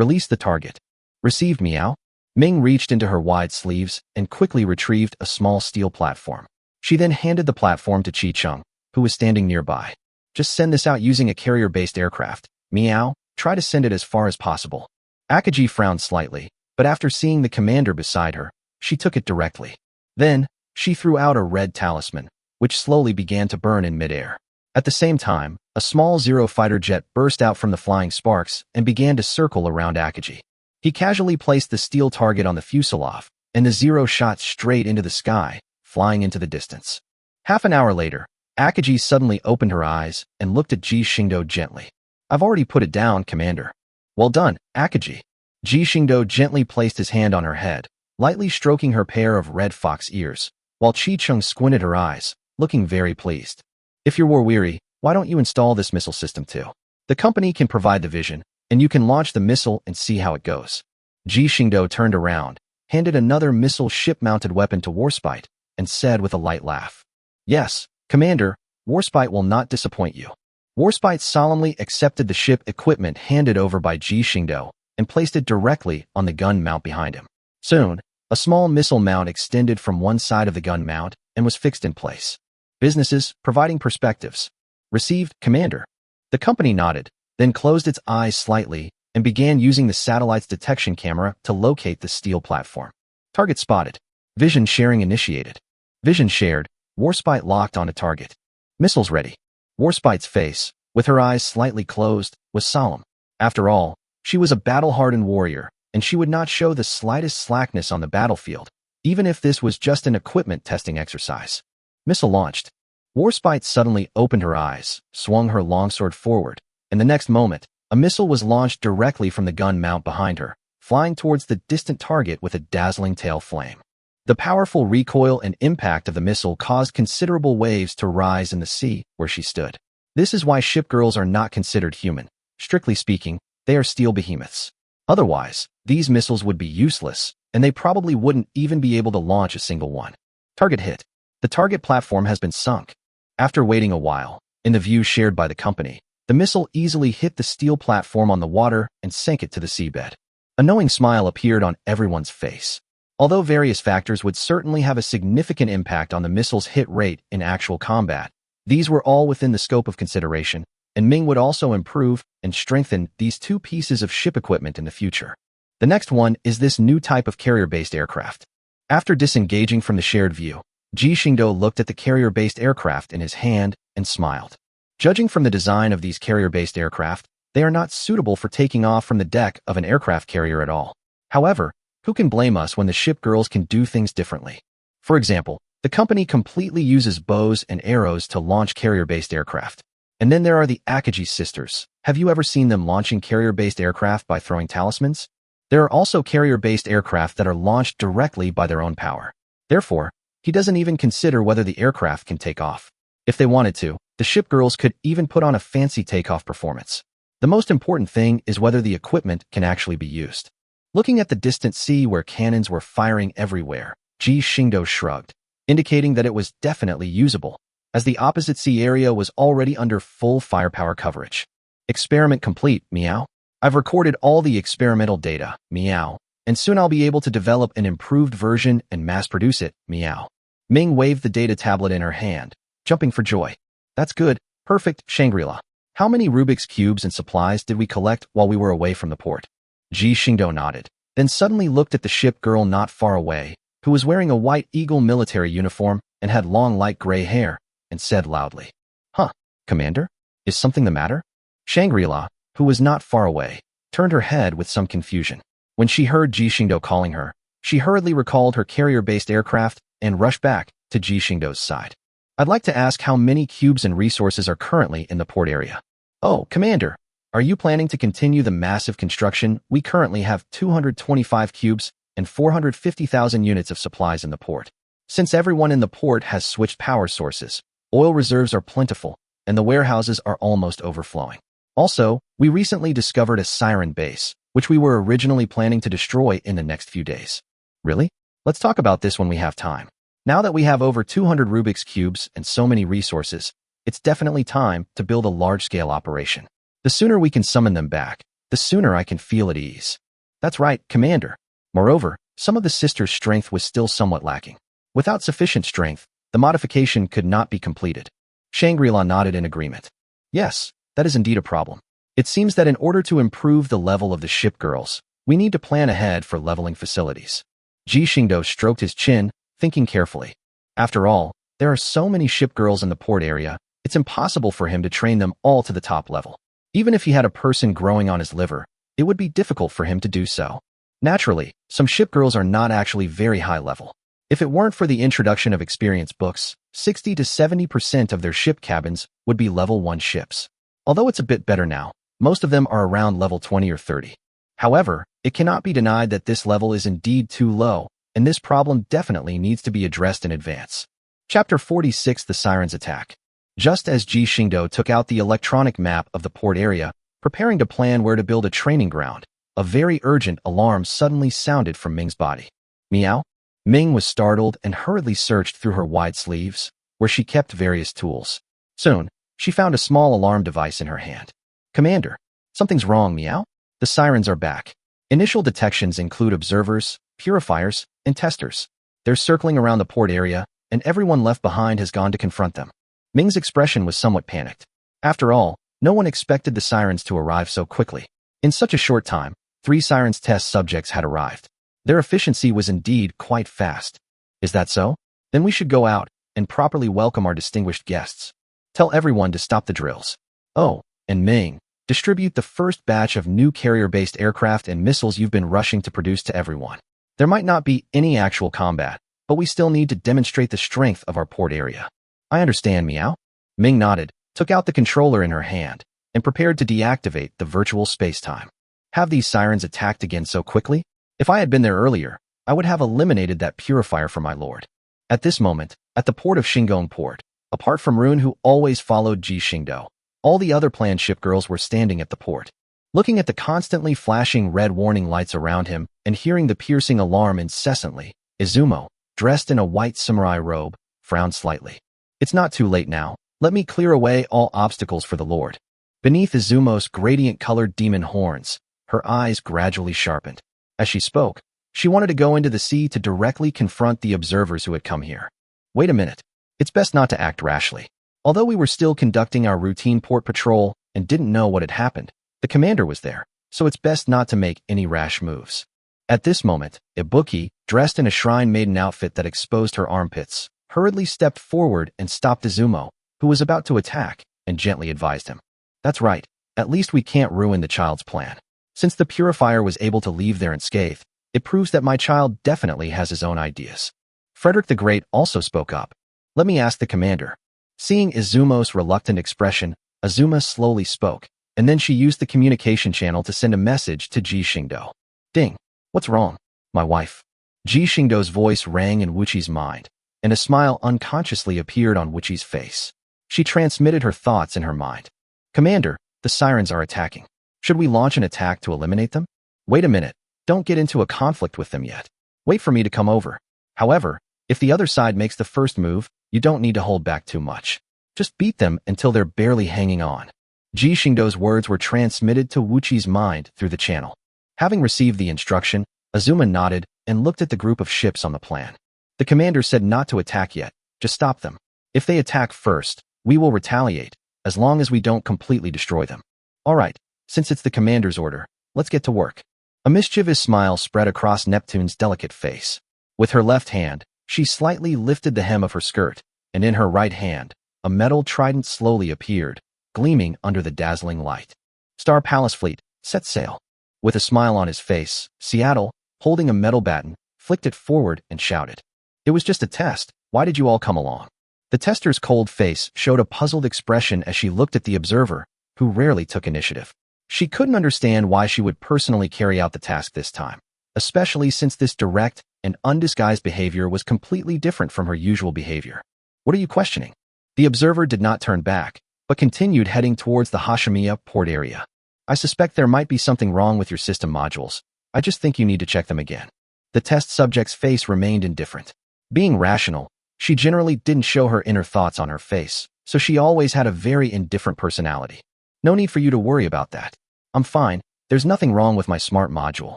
Speaker 1: Release the target. Received, meow. Ming reached into her wide sleeves and quickly retrieved a small steel platform. She then handed the platform to Chi Chung, who was standing nearby. Just send this out using a carrier-based aircraft. Meow, try to send it as far as possible. Akaji frowned slightly, but after seeing the commander beside her, she took it directly. Then, she threw out a red talisman, which slowly began to burn in midair. At the same time, a small Zero fighter jet burst out from the flying sparks and began to circle around Akaji. He casually placed the steel target on the fuselage, and the Zero shot straight into the sky, flying into the distance. Half an hour later, Akaji suddenly opened her eyes and looked at Ji Xingdou gently. I've already put it down, Commander. Well done, Akaji. Ji Xingdou gently placed his hand on her head, lightly stroking her pair of red fox ears, while Chi Chung squinted her eyes, looking very pleased. If you're war-weary, why don't you install this missile system too? The company can provide the vision, and you can launch the missile and see how it goes. Ji Xingdou turned around, handed another missile ship-mounted weapon to Warspite, and said with a light laugh. Yes, Commander, Warspite will not disappoint you. Warspite solemnly accepted the ship equipment handed over by Ji Xingdou and placed it directly on the gun mount behind him. Soon, a small missile mount extended from one side of the gun mount and was fixed in place. Businesses providing perspectives. Received, Commander. The company nodded, then closed its eyes slightly and began using the satellite's detection camera to locate the steel platform. Target spotted. Vision sharing initiated. Vision shared. Warspite locked on a target. Missiles ready. Warspite's face, with her eyes slightly closed, was solemn. After all, she was a battle-hardened warrior, and she would not show the slightest slackness on the battlefield, even if this was just an equipment testing exercise. Missile launched. Warspite suddenly opened her eyes, swung her longsword forward, and the next moment, a missile was launched directly from the gun mount behind her, flying towards the distant target with a dazzling tail flame. The powerful recoil and impact of the missile caused considerable waves to rise in the sea where she stood. This is why shipgirls are not considered human. Strictly speaking, they are steel behemoths. Otherwise, these missiles would be useless, and they probably wouldn't even be able to launch a single one. Target hit. The target platform has been sunk. After waiting a while, in the view shared by the company, the missile easily hit the steel platform on the water and sank it to the seabed. A knowing smile appeared on everyone's face. Although various factors would certainly have a significant impact on the missile's hit rate in actual combat, these were all within the scope of consideration, and Ming would also improve and strengthen these two pieces of ship equipment in the future. The next one is this new type of carrier-based aircraft. After disengaging from the shared view, Ji Xingdou looked at the carrier-based aircraft in his hand and smiled. Judging from the design of these carrier-based aircraft, they are not suitable for taking off from the deck of an aircraft carrier at all. However, who can blame us when the ship girls can do things differently? For example, the company completely uses bows and arrows to launch carrier-based aircraft. And then there are the Akaji sisters. Have you ever seen them launching carrier-based aircraft by throwing talismans? There are also carrier-based aircraft that are launched directly by their own power. Therefore, he doesn't even consider whether the aircraft can take off. If they wanted to, the ship girls could even put on a fancy takeoff performance. The most important thing is whether the equipment can actually be used. Looking at the distant sea where cannons were firing everywhere, Ji Xingdou shrugged, indicating that it was definitely usable, as the opposite sea area was already under full firepower coverage. Experiment complete, meow. I've recorded all the experimental data, meow, and soon I'll be able to develop an improved version and mass-produce it, meow. Ming waved the data tablet in her hand, jumping for joy. That's good, perfect, Shangri-La. How many Rubik's Cubes and supplies did we collect while we were away from the port? Ji Xingdou nodded, then suddenly looked at the ship girl not far away, who was wearing a white eagle military uniform and had long light gray hair, and said loudly, "Huh, Commander? Is something the matter?" Shangri-La, who was not far away, turned her head with some confusion. When she heard Ji Xingdou calling her, she hurriedly recalled her carrier-based aircraft and rushed back to Ji Xingdou's side. "I'd like to ask how many cubes and resources are currently in the port area." "Oh, Commander, are you planning to continue the massive construction? We currently have 225 cubes and 450,000 units of supplies in the port. Since everyone in the port has switched power sources, oil reserves are plentiful, and the warehouses are almost overflowing. Also, we recently discovered a siren base, which we were originally planning to destroy in the next few days." "Really? Let's talk about this when we have time. Now that we have over 200 Rubik's Cubes and so many resources, it's definitely time to build a large-scale operation. The sooner we can summon them back, the sooner I can feel at ease." "That's right, Commander." Moreover, some of the sisters' strength was still somewhat lacking. Without sufficient strength, the modification could not be completed. Shangri-La nodded in agreement. "Yes, that is indeed a problem. It seems that in order to improve the level of the ship girls, we need to plan ahead for leveling facilities." Ji Xingdou stroked his chin, thinking carefully. After all, there are so many ship girls in the port area, it's impossible for him to train them all to the top level. Even if he had a person growing on his liver, it would be difficult for him to do so. Naturally, some ship girls are not actually very high level. If it weren't for the introduction of experience books, 60 to 70% of their ship cabins would be level 1 ships. Although it's a bit better now, most of them are around level 20 or 30. However, it cannot be denied that this level is indeed too low, and this problem definitely needs to be addressed in advance. Chapter 46: The Sirens Attack. Just as Ji Xingdou took out the electronic map of the port area, preparing to plan where to build a training ground, a very urgent alarm suddenly sounded from Ming's body. "Meow?" Ming was startled and hurriedly searched through her wide sleeves, where she kept various tools. Soon, she found a small alarm device in her hand. "Commander, something's wrong, meow? The sirens are back. Initial detections include observers, purifiers, and testers. They're circling around the port area, and everyone left behind has gone to confront them." Ming's expression was somewhat panicked. After all, no one expected the sirens to arrive so quickly. In such a short time, 3 sirens test subjects had arrived. Their efficiency was indeed quite fast. "Is that so? Then we should go out and properly welcome our distinguished guests. Tell everyone to stop the drills. Oh, and Ming, distribute the first batch of new carrier-based aircraft and missiles you've been rushing to produce to everyone. There might not be any actual combat, but we still need to demonstrate the strength of our port area." I understand, meow. Ming nodded, took out the controller in her hand, and prepared to deactivate the virtual space-time. Have these sirens attacked again so quickly? If I had been there earlier, I would have eliminated that purifier for my lord. At this moment, at the port of Xingdou port, apart from Rune who always followed Ji Xingdou, all the other planned shipgirls were standing at the port. Looking at the constantly flashing red warning lights around him and hearing the piercing alarm incessantly, Izumo, dressed in a white samurai robe, frowned slightly. It's not too late now. Let me clear away all obstacles for the Lord. Beneath Izumo's gradient-colored demon horns, her eyes gradually sharpened. As she spoke, she wanted to go into the sea to directly confront the observers who had come here. Wait a minute. It's best not to act rashly. Although we were still conducting our routine port patrol and didn't know what had happened, the commander was there, so it's best not to make any rash moves. At this moment, Ibuki, dressed in a shrine maiden outfit that exposed her armpits, hurriedly stepped forward and stopped Izumo, who was about to attack, and gently advised him. That's right, at least we can't ruin the child's plan. Since the purifier was able to leave there unscathed, it proves that my child definitely has his own ideas. Frederick the Great also spoke up. Let me ask the commander. Seeing Izumo's reluctant expression, Azuma slowly spoke, and then she used the communication channel to send a message to Ji Xingdou. Ding. What's wrong? My wife. Ji Xingdou's voice rang in Wuqi's mind, and a smile unconsciously appeared on Wuqi's face. She transmitted her thoughts in her mind. Commander, the sirens are attacking. Should we launch an attack to eliminate them? Wait a minute. Don't get into a conflict with them yet. Wait for me to come over. However, if the other side makes the first move, you don't need to hold back too much. Just beat them until they're barely hanging on. Ji Xingdou's words were transmitted to Wuqi's mind through the channel. Having received the instruction, Azuma nodded and looked at the group of ships on the plan. The commander said not to attack yet, just stop them. If they attack first, we will retaliate, as long as we don't completely destroy them. All right, since it's the commander's order, let's get to work. A mischievous smile spread across Neptune's delicate face. With her left hand, she slightly lifted the hem of her skirt, and in her right hand, a metal trident slowly appeared, gleaming under the dazzling light. Star Palace Fleet, set sail. With a smile on his face, Seattle, holding a metal baton, flicked it forward and shouted. It was just a test. Why did you all come along? The tester's cold face showed a puzzled expression as she looked at the observer, who rarely took initiative. She couldn't understand why she would personally carry out the task this time, especially since this direct and undisguised behavior was completely different from her usual behavior. What are you questioning? The observer did not turn back, but continued heading towards the Hashimiya port area. I suspect there might be something wrong with your system modules. I just think you need to check them again. The test subject's face remained indifferent. Being rational, she generally didn't show her inner thoughts on her face, so she always had a very indifferent personality. No need for you to worry about that. I'm fine. There's nothing wrong with my smart module.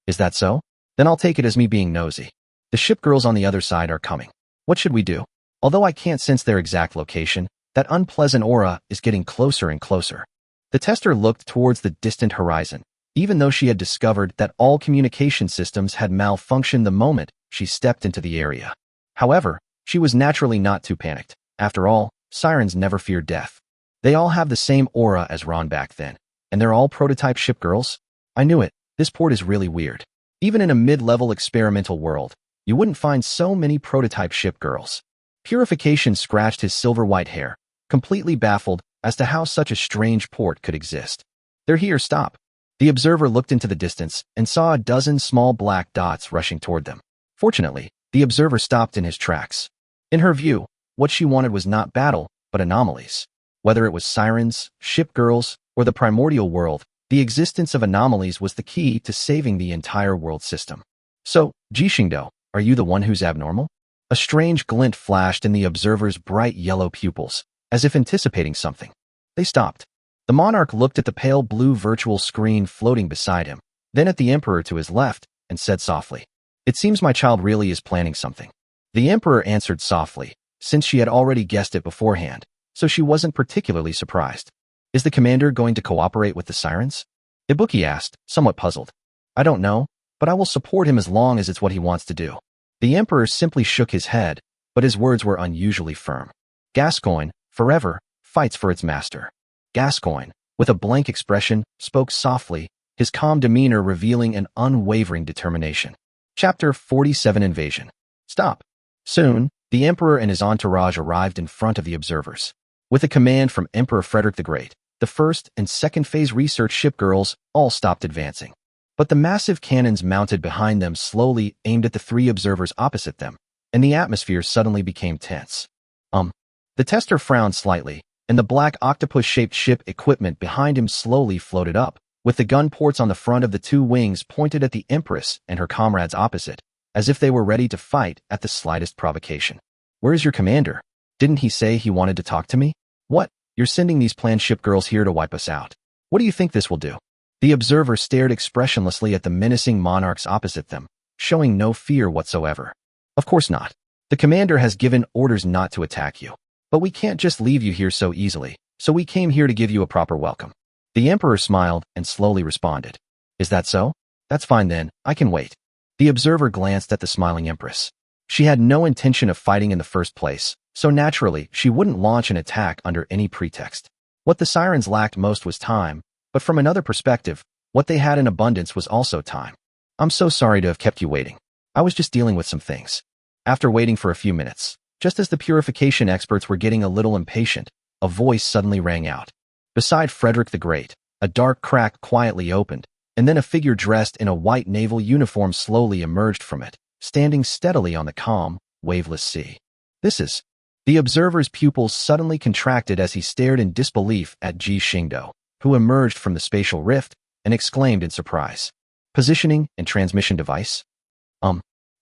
Speaker 1: Is that so? Then I'll take it as me being nosy. The shipgirls on the other side are coming. What should we do? Although I can't sense their exact location, that unpleasant aura is getting closer and closer. The tester looked towards the distant horizon, even though she had discovered that all communication systems had malfunctioned the moment she stepped into the area. However, she was naturally not too panicked. After all, sirens never fear death. They all have the same aura as Ron back then, and they're all prototype shipgirls. I knew it. This port is really weird. Even in a mid-level experimental world, you wouldn't find so many prototype shipgirls. Purification scratched his silver-white hair, completely baffled as to how such a strange port could exist. They're here, stop. The observer looked into the distance and saw a dozen small black dots rushing toward them. Fortunately, the observer stopped in his tracks. In her view, what she wanted was not battle, but anomalies. Whether it was sirens, shipgirls, or the primordial world, the existence of anomalies was the key to saving the entire world system. So, Ji Xingdou, are you the one who's abnormal? A strange glint flashed in the observer's bright yellow pupils, as if anticipating something. They stopped. The monarch looked at the pale blue virtual screen floating beside him, then at the emperor to his left, and said softly, "It seems my child really is planning something." The emperor answered softly, since she had already guessed it beforehand, so she wasn't particularly surprised. Is the commander going to cooperate with the sirens? Ibuki asked, somewhat puzzled. I don't know, but I will support him as long as it's what he wants to do. The emperor simply shook his head, but his words were unusually firm. Gascoigne, forever, fights for its master. Gascoigne, with a blank expression, spoke softly, his calm demeanor revealing an unwavering determination. Chapter 47 Invasion. Stop. Soon, the emperor and his entourage arrived in front of the observers. With a command from Emperor Frederick the Great, the first and second phase research shipgirls all stopped advancing. But the massive cannons mounted behind them slowly aimed at the three observers opposite them, and the atmosphere suddenly became tense. The tester frowned slightly, and the black octopus-shaped ship equipment behind him slowly floated up, with the gun ports on the front of the two wings pointed at the Empress and her comrades opposite, as if they were ready to fight at the slightest provocation. "Where is your commander? Didn't he say he wanted to talk to me?" "What? You're sending these planned shipgirls here to wipe us out? What do you think this will do?" The observer stared expressionlessly at the menacing monarchs opposite them, showing no fear whatsoever. "Of course not. The commander has given orders not to attack you. But we can't just leave you here so easily, so we came here to give you a proper welcome." The emperor smiled and slowly responded. "Is that so? That's fine then, I can wait." The observer glanced at the smiling empress. She had no intention of fighting in the first place, so naturally she wouldn't launch an attack under any pretext. What the sirens lacked most was time, but from another perspective, what they had in abundance was also time. "I'm so sorry to have kept you waiting. I was just dealing with some things." After waiting for a few minutes, just as the purification experts were getting a little impatient, a voice suddenly rang out. Beside Frederick the Great, a dark crack quietly opened, and then a figure dressed in a white naval uniform slowly emerged from it, standing steadily on the calm, waveless sea. "This is—" The observer's pupils suddenly contracted as he stared in disbelief at Ji Xingdou, who emerged from the spatial rift and exclaimed in surprise. "Positioning and transmission device?"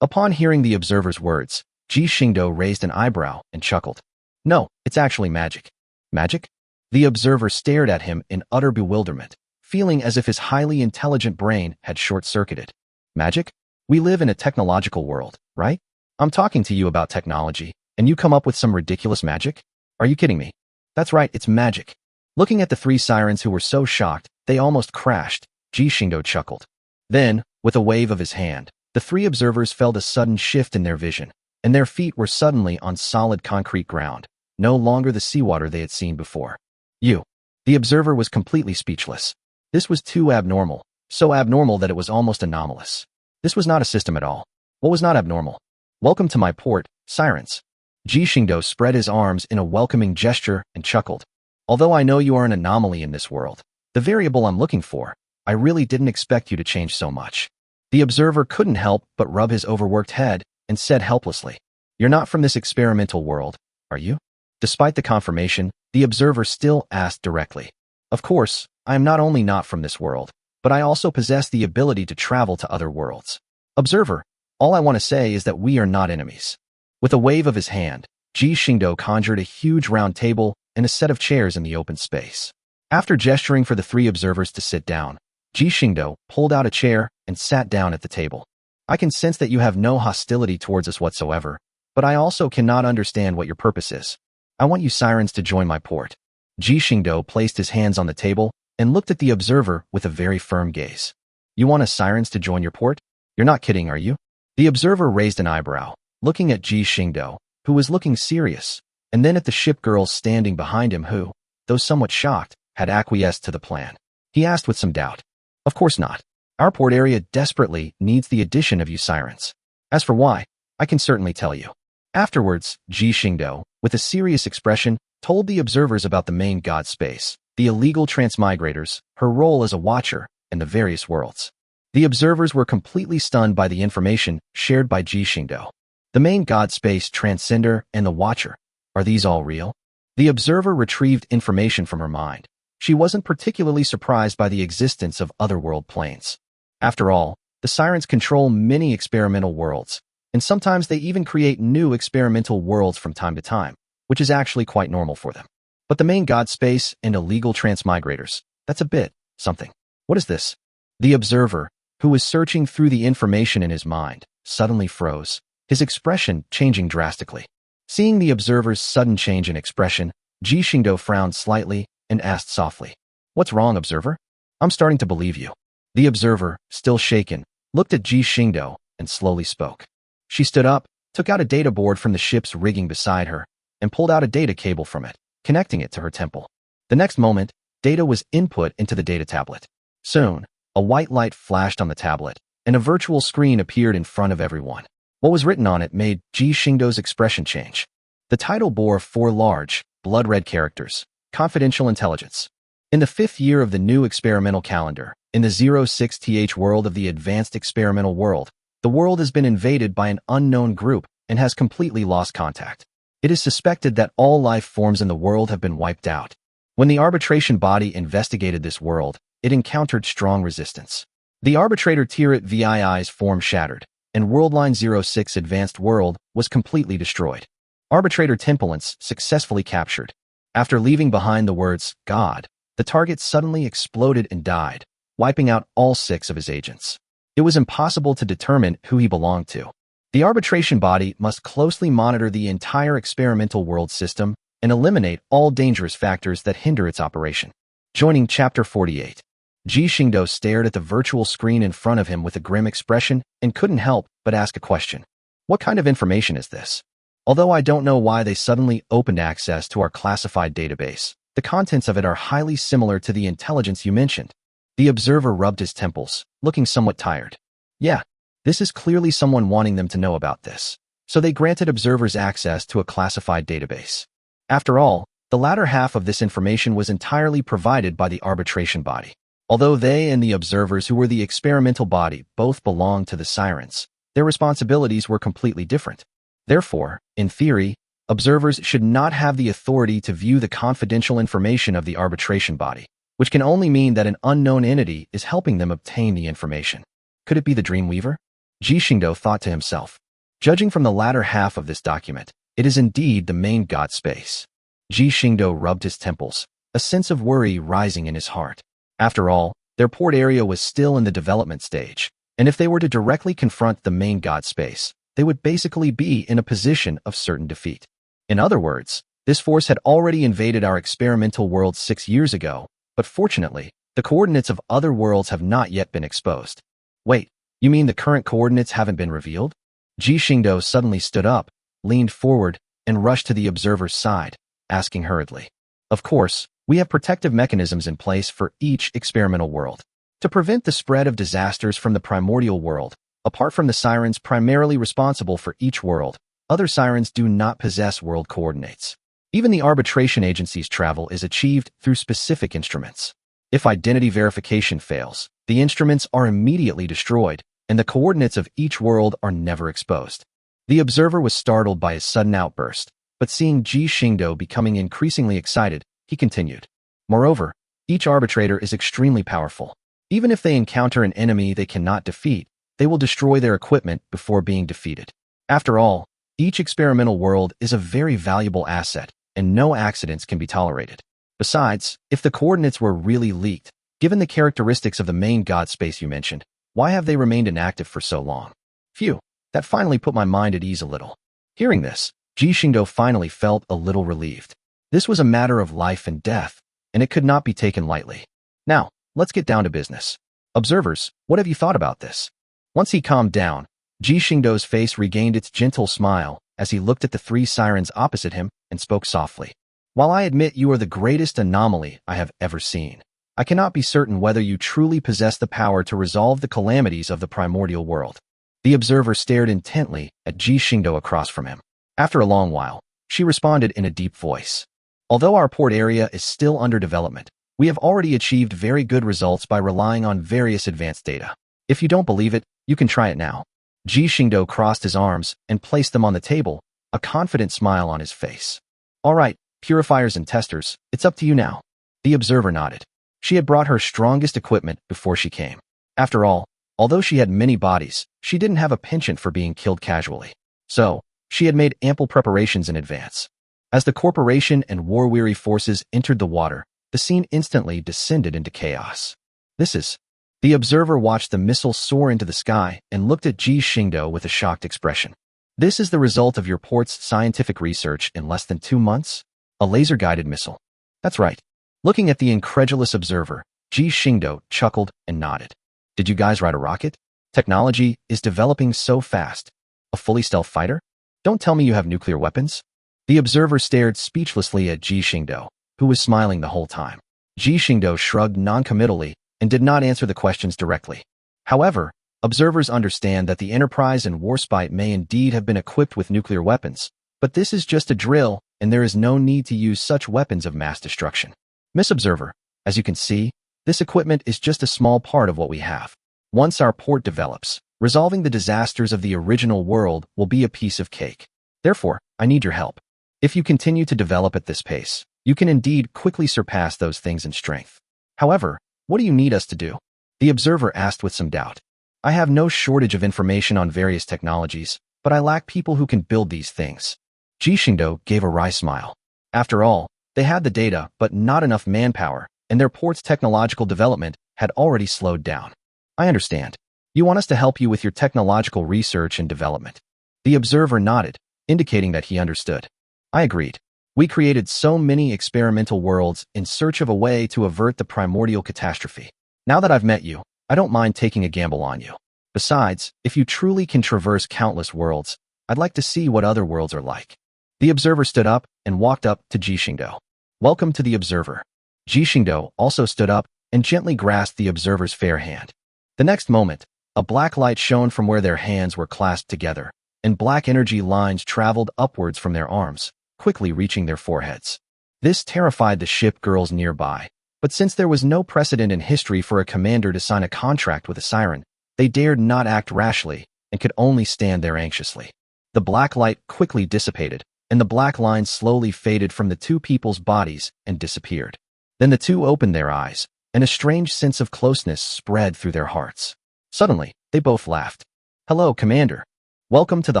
Speaker 1: Upon hearing the observer's words, Ji Xingdou raised an eyebrow and chuckled. "No, it's actually magic." "Magic?" The observer stared at him in utter bewilderment, feeling as if his highly intelligent brain had short-circuited. "Magic? We live in a technological world, right? I'm talking to you about technology, and you come up with some ridiculous magic? Are you kidding me?" "That's right, it's magic." Looking at the three sirens who were so shocked they almost crashed, Ji Xingdou chuckled. Then, with a wave of his hand, the three observers felt a sudden shift in their vision, and their feet were suddenly on solid concrete ground, no longer the seawater they had seen before. "You." The observer was completely speechless. This was too abnormal, so abnormal that it was almost anomalous. This was not a system at all. What was not abnormal? "Welcome to my port, sirens." Ji Xingdou spread his arms in a welcoming gesture and chuckled. "Although I know you are an anomaly in this world, the variable I'm looking for, I really didn't expect you to change so much." The observer couldn't help but rub his overworked head and said helplessly, "You're not from this experimental world, are you?" Despite the confirmation, the observer still asked directly. "Of course, I am not only not from this world, but I also possess the ability to travel to other worlds. Observer, all I want to say is that we are not enemies." With a wave of his hand, Ji Xingdou conjured a huge round table and a set of chairs in the open space. After gesturing for the three observers to sit down, Ji Xingdou pulled out a chair and sat down at the table. "I can sense that you have no hostility towards us whatsoever, but I also cannot understand what your purpose is. I want you sirens to join my port." Ji Xingdou placed his hands on the table and looked at the observer with a very firm gaze. "You want us sirens to join your port? You're not kidding, are you?" The observer raised an eyebrow, looking at Ji Xingdou, who was looking serious, and then at the ship girls standing behind him who, though somewhat shocked, had acquiesced to the plan. He asked with some doubt, "Of course not. Our port area desperately needs the addition of you sirens. As for why, I can certainly tell you." Afterwards, Ji Xingdou, with a serious expression, told the observers about the main god space, the illegal transmigrators, her role as a watcher, and the various worlds. The observers were completely stunned by the information shared by Ji Xingdou. The main god space, transcender, and the watcher. Are these all real? The observer retrieved information from her mind. She wasn't particularly surprised by the existence of otherworld planes. After all, the sirens control many experimental worlds, and sometimes they even create new experimental worlds from time to time, which is actually quite normal for them. But the main god space and illegal transmigrators, that's a bit something. What is this? The observer, who was searching through the information in his mind, suddenly froze, his expression changing drastically. Seeing the observer's sudden change in expression, Ji Xingdou frowned slightly and asked softly, "What's wrong, observer? I'm starting to believe you." The observer, still shaken, looked at Ji Xingdou and slowly spoke. She stood up, took out a data board from the ship's rigging beside her, and pulled out a data cable from it, connecting it to her temple. The next moment, data was input into the data tablet. Soon, a white light flashed on the tablet, and a virtual screen appeared in front of everyone. What was written on it made Ji Xingdou's expression change. The title bore 4 large, blood-red characters: Confidential Intelligence. In the 5th year of the new experimental calendar, in the 06th world of the advanced experimental world, the world has been invaded by an unknown group and has completely lost contact. It is suspected that all life forms in the world have been wiped out. When the arbitration body investigated this world, it encountered strong resistance. The arbitrator Tirat VII's form shattered, and Worldline 06 Advanced World was completely destroyed. Arbitrator Tempelance successfully captured. After leaving behind the words, God, the target suddenly exploded and died, wiping out all 6 of his agents. It was impossible to determine who he belonged to. The arbitration body must closely monitor the entire experimental world system and eliminate all dangerous factors that hinder its operation. Joining Chapter 48. Ji Xingdou stared at the virtual screen in front of him with a grim expression and couldn't help but ask a question. What kind of information is this? Although I don't know why they suddenly opened access to our classified database, the contents of it are highly similar to the intelligence you mentioned. The observer rubbed his temples, looking somewhat tired. Yeah, this is clearly someone wanting them to know about this. So they granted observers access to a classified database. After all, the latter half of this information was entirely provided by the arbitration body. Although they and the observers who were the experimental body both belonged to the Sirens, their responsibilities were completely different. Therefore, in theory, observers should not have the authority to view the confidential information of the arbitration body, which can only mean that an unknown entity is helping them obtain the information. Could it be the Dreamweaver? Ji Xingdou thought to himself. Judging from the latter half of this document, it is indeed the main god space. Ji Xingdou rubbed his temples, a sense of worry rising in his heart. After all, their port area was still in the development stage, and if they were to directly confront the main god space, they would basically be in a position of certain defeat. In other words, this force had already invaded our experimental world 6 years ago, but fortunately, the coordinates of other worlds have not yet been exposed. Wait, you mean the current coordinates haven't been revealed? Ji Xingdou suddenly stood up, leaned forward, and rushed to the observer's side, asking hurriedly. Of course, we have protective mechanisms in place for each experimental world. To prevent the spread of disasters from the primordial world, apart from the Sirens primarily responsible for each world, other Sirens do not possess world coordinates. Even the arbitration agency's travel is achieved through specific instruments. If identity verification fails, the instruments are immediately destroyed, and the coordinates of each world are never exposed. The observer was startled by his sudden outburst, but seeing Ji Xingdou becoming increasingly excited, he continued. Moreover, each arbitrator is extremely powerful. Even if they encounter an enemy they cannot defeat, they will destroy their equipment before being defeated. After all, each experimental world is a very valuable asset, and no accidents can be tolerated. Besides, if the coordinates were really leaked, given the characteristics of the main god space you mentioned, why have they remained inactive for so long? Phew, that finally put my mind at ease a little. Hearing this, Ji Xingdou finally felt a little relieved. This was a matter of life and death, and it could not be taken lightly. Now, let's get down to business. Observers, what have you thought about this? Once he calmed down, Ji Xingdou's face regained its gentle smile as he looked at the 3 Sirens opposite him and spoke softly. While I admit you are the greatest anomaly I have ever seen, I cannot be certain whether you truly possess the power to resolve the calamities of the primordial world. The observer stared intently at Ji Xingdou across from him. After a long while, she responded in a deep voice. Although our port area is still under development, we have already achieved very good results by relying on various advanced data. If you don't believe it, you can try it now. Ji Xingdou crossed his arms and placed them on the table, a confident smile on his face. All right, purifiers and testers, it's up to you now. The observer nodded. She had brought her strongest equipment before she came. After all, although she had many bodies, she didn't have a penchant for being killed casually. So, she had made ample preparations in advance. As the corporation and war-weary forces entered the water, the scene instantly descended into chaos. The observer watched the missile soar into the sky and looked at Ji Xingdou with a shocked expression. This is the result of your port's scientific research in less than 2 months? A laser-guided missile. That's right. Looking at the incredulous observer, Ji Xingdou chuckled and nodded. Did you guys ride a rocket? Technology is developing so fast. A fully stealth fighter? Don't tell me you have nuclear weapons? The observer stared speechlessly at Ji Xingdou, who was smiling the whole time. Ji Xingdou shrugged non-committally and did not answer the questions directly. However, Observers understand that the Enterprise and Warspite may indeed have been equipped with nuclear weapons, but this is just a drill, and there is no need to use such weapons of mass destruction. Miss Observer, as you can see, this equipment is just a small part of what we have. Once our port develops, resolving the disasters of the original world will be a piece of cake. Therefore, I need your help. If you continue to develop at this pace, you can indeed quickly surpass those things in strength. However, what do you need us to do? The Observer asked with some doubt. I have no shortage of information on various technologies, but I lack people who can build these things. Ji Xingdou gave a wry smile. After all, they had the data, but not enough manpower, and their port's technological development had already slowed down. I understand. You want us to help you with your technological research and development. The Observer nodded, indicating that he understood. I agreed. We created so many experimental worlds in search of a way to avert the primordial catastrophe. Now that I've met you, I don't mind taking a gamble on you. Besides, if you truly can traverse countless worlds, I'd like to see what other worlds are like. The Observer stood up and walked up to Ji Xingdou. Welcome to the Observer. Ji Xingdou also stood up and gently grasped the Observer's fair hand. The next moment, a black light shone from where their hands were clasped together, and black energy lines traveled upwards from their arms, quickly reaching their foreheads. This terrified the ship girls nearby, but since there was no precedent in history for a commander to sign a contract with a siren, they dared not act rashly and could only stand there anxiously. The black light quickly dissipated, and the black lines slowly faded from the two people's bodies and disappeared. Then the two opened their eyes, and a strange sense of closeness spread through their hearts. Suddenly, they both laughed. Hello, Commander. Welcome to the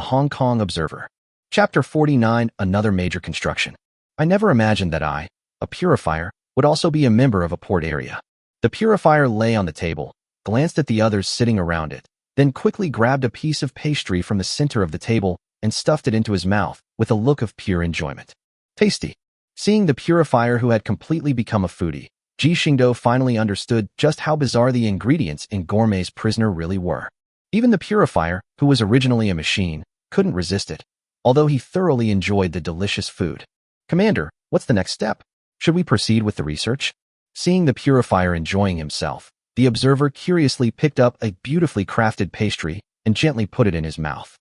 Speaker 1: Hong Kong Observer. Chapter 49, Another Major Construction. I never imagined that I, a purifier, would also be a member of a port area. The purifier lay on the table, glanced at the others sitting around it, then quickly grabbed a piece of pastry from the center of the table and stuffed it into his mouth with a look of pure enjoyment. Tasty. Seeing the purifier who had completely become a foodie, Ji Xingdou finally understood just how bizarre the ingredients in Gourmet's prisoner really were. Even the purifier, who was originally a machine, couldn't resist it, although he thoroughly enjoyed the delicious food. Commander, what's the next step? Should we proceed with the research? Seeing the purifier enjoying himself, the Observer curiously picked up a beautifully crafted pastry and gently put it in his mouth.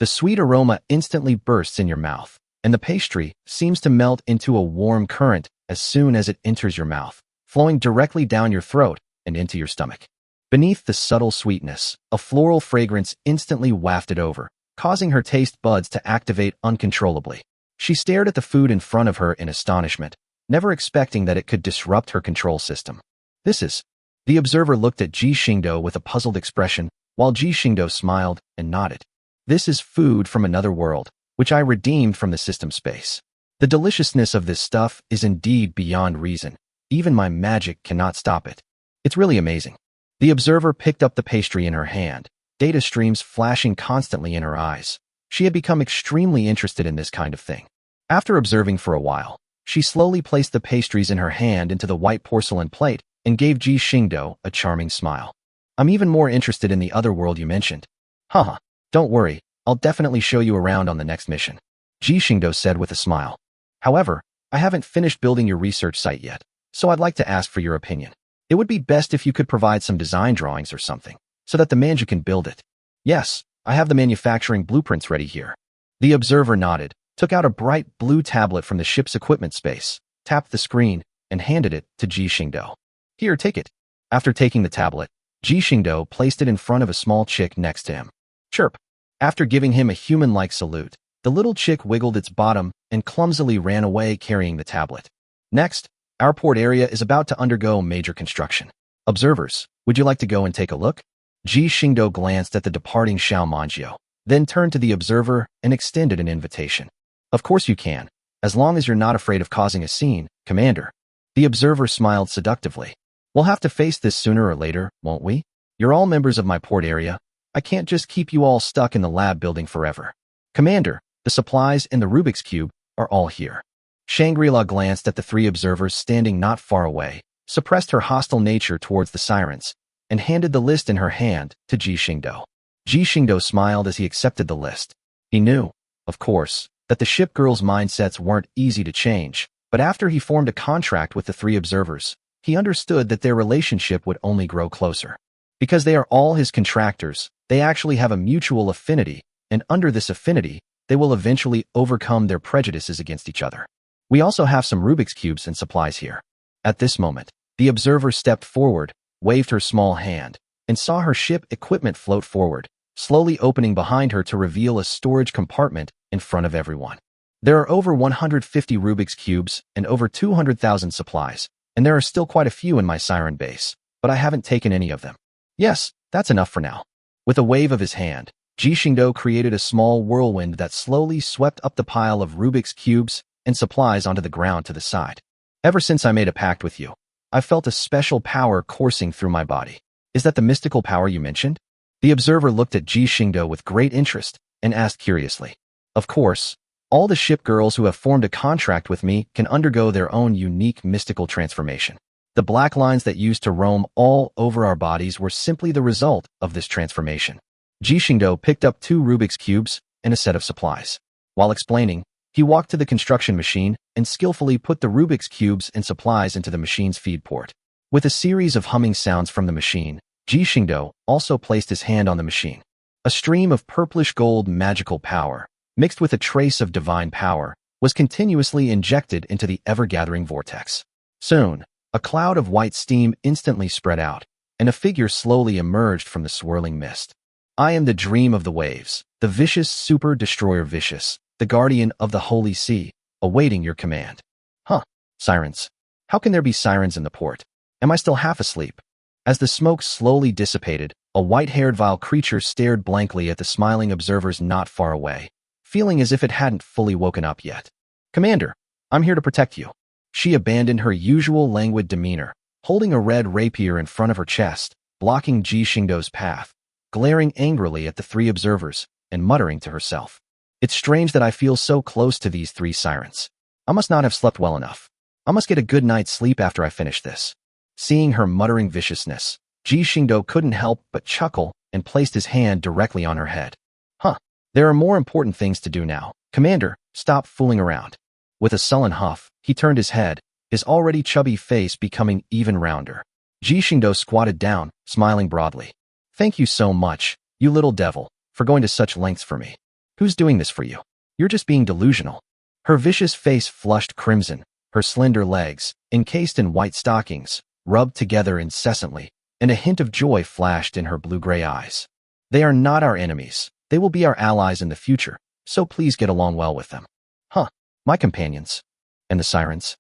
Speaker 1: The sweet aroma instantly bursts in your mouth, and the pastry seems to melt into a warm current as soon as it enters your mouth, flowing directly down your throat and into your stomach. Beneath the subtle sweetness, a floral fragrance instantly wafted over, causing her taste buds to activate uncontrollably. She stared at the food in front of her in astonishment, never expecting that it could disrupt her control system. This is... The Observer looked at Ji Xingdou with a puzzled expression, while Ji Xingdou smiled and nodded. This is food from another world, which I redeemed from the system space. The deliciousness of this stuff is indeed beyond reason. Even my magic cannot stop it. It's really amazing. The Observer picked up the pastry in her hand, data streams flashing constantly in her eyes. She had become extremely interested in this kind of thing. After observing for a while, she slowly placed the pastries in her hand into the white porcelain plate and gave Ji Xingdou a charming smile. I'm even more interested in the other world you mentioned. Haha, don't worry, I'll definitely show you around on the next mission, Ji Xingdou said with a smile. However, I haven't finished building your research site yet, so I'd like to ask for your opinion. It would be best if you could provide some design drawings or something, so that the manager can build it. Yes, I have the manufacturing blueprints ready here. The Observer nodded, took out a bright blue tablet from the ship's equipment space, tapped the screen, and handed it to Ji Xingdou. Here, take it. After taking the tablet, Ji Xingdou placed it in front of a small chick next to him. Chirp. After giving him a human-like salute, the little chick wiggled its bottom and clumsily ran away carrying the tablet. Next, our port area is about to undergo major construction. Observers, would you like to go and take a look? Ji Xingdou glanced at the departing Xiao Manjiu, then turned to the Observer and extended an invitation. Of course you can, as long as you're not afraid of causing a scene, Commander. The Observer smiled seductively. We'll have to face this sooner or later, won't we? You're all members of my port area. I can't just keep you all stuck in the lab building forever. Commander, the supplies and the Rubik's Cube are all here. Shangri-La glanced at the three observers standing not far away, suppressed her hostile nature towards the sirens, and handed the list in her hand to Ji Xingdou. Ji Xingdou smiled as he accepted the list. He knew, of course, that the ship girls' mindsets weren't easy to change, but after he formed a contract with the three observers, he understood that their relationship would only grow closer. Because they are all his contractors, they actually have a mutual affinity, and under this affinity, they will eventually overcome their prejudices against each other. We also have some Rubik's Cubes and supplies here. At this moment, the observer stepped forward, waved her small hand, and saw her ship equipment float forward, slowly opening behind her to reveal a storage compartment in front of everyone. There are over 150 Rubik's Cubes and over 200,000 supplies, and there are still quite a few in my siren base, but I haven't taken any of them. Yes, that's enough for now. With a wave of his hand, Ji Xingdou created a small whirlwind that slowly swept up the pile of Rubik's Cubes and supplies onto the ground to the side. Ever since I made a pact with you, I felt a special power coursing through my body. Is that the mystical power you mentioned? The observer looked at Ji Xingdou with great interest and asked curiously. Of course, all the ship girls who have formed a contract with me can undergo their own unique mystical transformation. The black lines that used to roam all over our bodies were simply the result of this transformation. Ji Xingdou picked up 2 Rubik's Cubes and a set of supplies. While explaining, he walked to the construction machine and skillfully put the Rubik's Cubes and supplies into the machine's feed port. With a series of humming sounds from the machine, Ji Xingdou also placed his hand on the machine. A stream of purplish gold magical power, mixed with a trace of divine power, was continuously injected into the ever-gathering vortex. Soon, a cloud of white steam instantly spread out, and a figure slowly emerged from the swirling mist. I am the dream of the waves, the vicious super destroyer vicious, the guardian of the holy sea, awaiting your command. Huh, sirens. How can there be sirens in the port? Am I still half asleep? As the smoke slowly dissipated, a white-haired vile creature stared blankly at the smiling observers not far away, feeling as if it hadn't fully woken up yet. Commander, I'm here to protect you. She abandoned her usual languid demeanor, holding a red rapier in front of her chest, blocking Ji Xingdou's path, glaring angrily at the 3 observers, and muttering to herself. It's strange that I feel so close to these 3 sirens. I must not have slept well enough. I must get a good night's sleep after I finish this. Seeing her muttering viciousness, Ji Xingdou couldn't help but chuckle and placed his hand directly on her head. Huh, there are more important things to do now. Commander, stop fooling around. With a sullen huff, he turned his head, his already chubby face becoming even rounder. Ji Xingdou squatted down, smiling broadly. Thank you so much, you little devil, for going to such lengths for me. Who's doing this for you? You're just being delusional. Her vicious face flushed crimson, her slender legs, encased in white stockings, rubbed together incessantly, and a hint of joy flashed in her blue-gray eyes. They are not our enemies. They will be our allies in the future, so please get along well with them. Huh, my companions. And the sirens?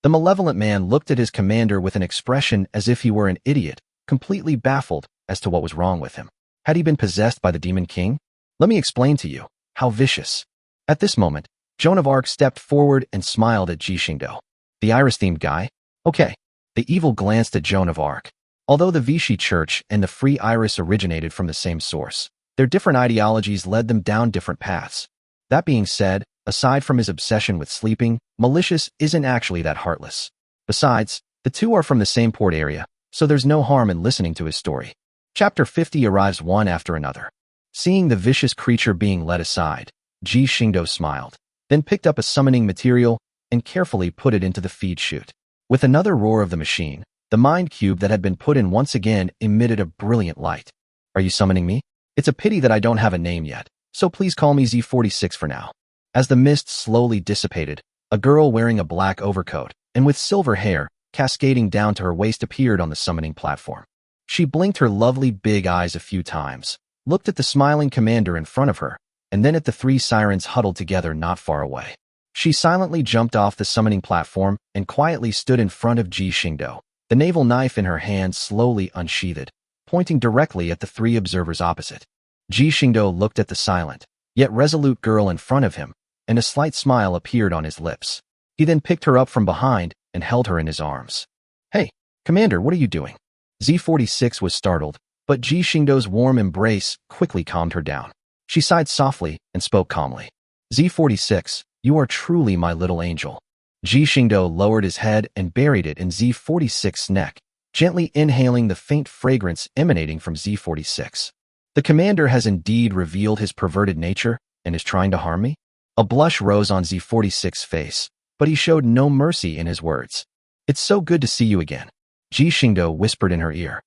Speaker 1: The malevolent man looked at his commander with an expression as if he were an idiot, completely baffled as to what was wrong with him. Had he been possessed by the Demon King? Let me explain to you. How vicious. At this moment, Joan of Arc stepped forward and smiled at Ji Xingdou. The Iris-themed guy? Okay. The evil glanced at Joan of Arc. Although the Vichy Church and the Free Iris originated from the same source, their different ideologies led them down different paths. That being said, aside from his obsession with sleeping, Malicious isn't actually that heartless. Besides, the 2 are from the same port area, so there's no harm in listening to his story. Chapter 50 arrives one after another. Seeing the vicious creature being led aside, Ji Xingdou smiled, then picked up a summoning material and carefully put it into the feed chute. With another roar of the machine, the mind cube that had been put in once again emitted a brilliant light. Are you summoning me? It's a pity that I don't have a name yet, so please call me Z46 for now. As the mist slowly dissipated, a girl wearing a black overcoat and with silver hair cascading down to her waist appeared on the summoning platform. She blinked her lovely big eyes a few times, looked at the smiling commander in front of her, and then at the 3 sirens huddled together not far away. She silently jumped off the summoning platform and quietly stood in front of Ji Xingdou, the naval knife in her hand slowly unsheathed, pointing directly at the 3 observers opposite. Ji Xingdou looked at the silent, yet resolute girl in front of him, and a slight smile appeared on his lips. He then picked her up from behind and held her in his arms. Hey, Commander, what are you doing? Z46 was startled, but Ji Xingdou's warm embrace quickly calmed her down. She sighed softly and spoke calmly. Z46, you are truly my little angel. Ji Xingdou lowered his head and buried it in Z46's neck, gently inhaling the faint fragrance emanating from Z46. The commander has indeed revealed his perverted nature and is trying to harm me? A blush rose on Z46's face, but he showed no mercy in his words. It's so good to see you again. Ji Xingdou whispered in her ear.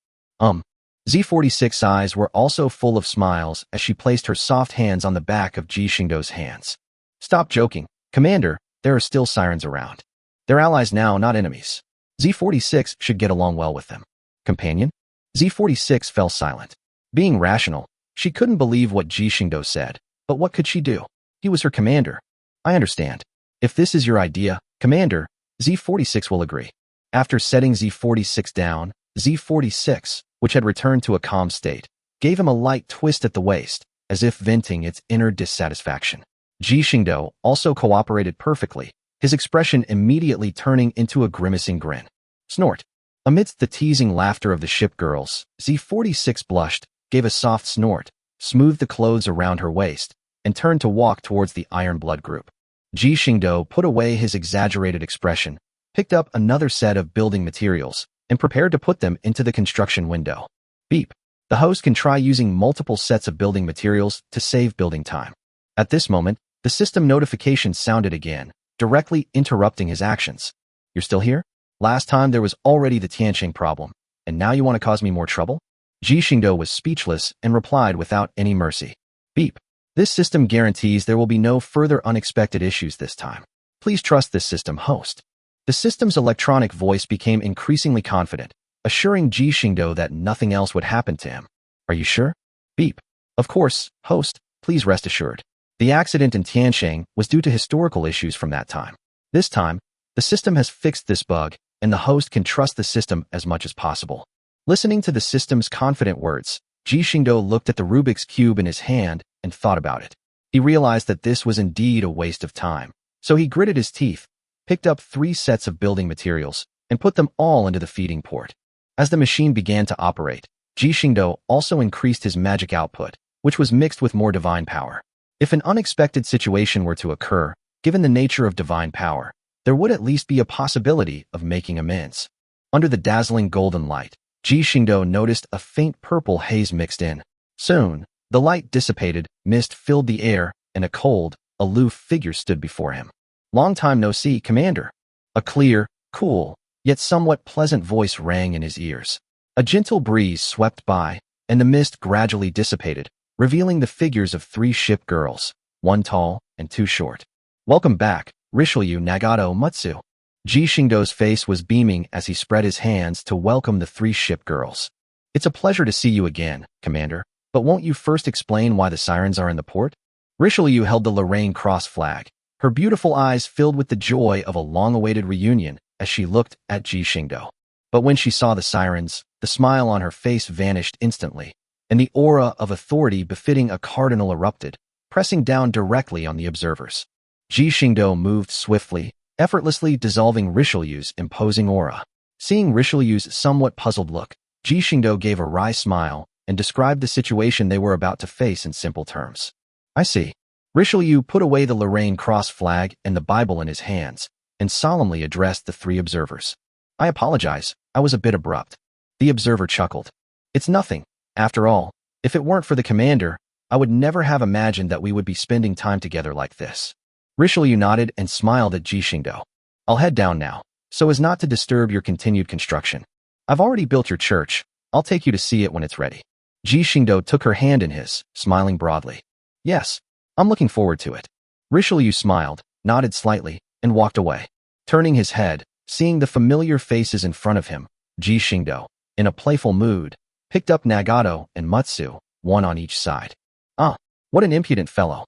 Speaker 1: Z46's eyes were also full of smiles as she placed her soft hands on the back of Ji Xingdou's hands. Stop joking, Commander, there are still sirens around. They're allies now, not enemies. Z46 should get along well with them. Companion? Z46 fell silent. Being rational, she couldn't believe what Ji Xingdou said, but what could she do? He was her commander. I understand. If this is your idea, Commander, Z46 will agree. After setting Z46 down, Z46, which had returned to a calm state, gave him a light twist at the waist, as if venting its inner dissatisfaction. Ji Xingdou also cooperated perfectly, his expression immediately turning into a grimacing grin. Snort. Amidst the teasing laughter of the ship girls, Z46 blushed, gave a soft snort, smoothed the clothes around her waist, and turned to walk towards the Iron Blood group. Ji Xingdou put away his exaggerated expression, picked up another set of building materials, and prepared to put them into the construction window. Beep. The host can try using multiple sets of building materials to save building time. At this moment, the system notification sounded again, directly interrupting his actions. You're still here? Last time there was already the Tianqing problem, and now you want to cause me more trouble? Ji Xingdou was speechless and replied without any mercy. Beep. This system guarantees there will be no further unexpected issues this time. Please trust this system, host. The system's electronic voice became increasingly confident, assuring Ji Xingdou that nothing else would happen to him. Are you sure? Beep. Of course, host, please rest assured. The accident in Tianqing was due to historical issues from that time. This time, the system has fixed this bug, and the host can trust the system as much as possible. Listening to the system's confident words, Ji Xingdou looked at the Rubik's Cube in his hand and thought about it. He realized that this was indeed a waste of time, so he gritted his teeth, picked up 3 sets of building materials, and put them all into the feeding port. As the machine began to operate, Ji Xingdou also increased his magic output, which was mixed with more divine power. If an unexpected situation were to occur, given the nature of divine power, there would at least be a possibility of making amends. Under the dazzling golden light, Ji Xingdou noticed a faint purple haze mixed in. Soon, the light dissipated, mist filled the air, and a cold, aloof figure stood before him. Long time no see, Commander. A clear, cool, yet somewhat pleasant voice rang in his ears. A gentle breeze swept by, and the mist gradually dissipated, revealing the figures of 3 ship girls, 1 tall and 2 short. Welcome back, Richelieu Nagato Mutsu. Ji Xingdou's face was beaming as he spread his hands to welcome the 3 ship girls. It's a pleasure to see you again, Commander, but won't you first explain why the sirens are in the port? Richelieu held the Lorraine Cross flag, her beautiful eyes filled with the joy of a long-awaited reunion as she looked at Ji Xingdou. But when she saw the sirens, the smile on her face vanished instantly, and the aura of authority befitting a cardinal erupted, pressing down directly on the observers. Ji Xingdou moved swiftly, effortlessly dissolving Richelieu's imposing aura. Seeing Richelieu's somewhat puzzled look, Ji Xingdou gave a wry smile and described the situation they were about to face in simple terms. I see. Richelieu put away the Lorraine Cross flag and the Bible in his hands, and solemnly addressed the 3 observers. I apologize, I was a bit abrupt. The observer chuckled. It's nothing. After all, if it weren't for the commander, I would never have imagined that we would be spending time together like this. Richelieu nodded and smiled at Ji Xingdou. I'll head down now, so as not to disturb your continued construction. I've already built your church. I'll take you to see it when it's ready. Ji Xingdou took her hand in his, smiling broadly. Yes, I'm looking forward to it. Richelieu smiled, nodded slightly, and walked away. Turning his head, seeing the familiar faces in front of him, Ji Xingdou, in a playful mood, picked up Nagato and Mutsu, 1 on each side. Ah, what an impudent fellow.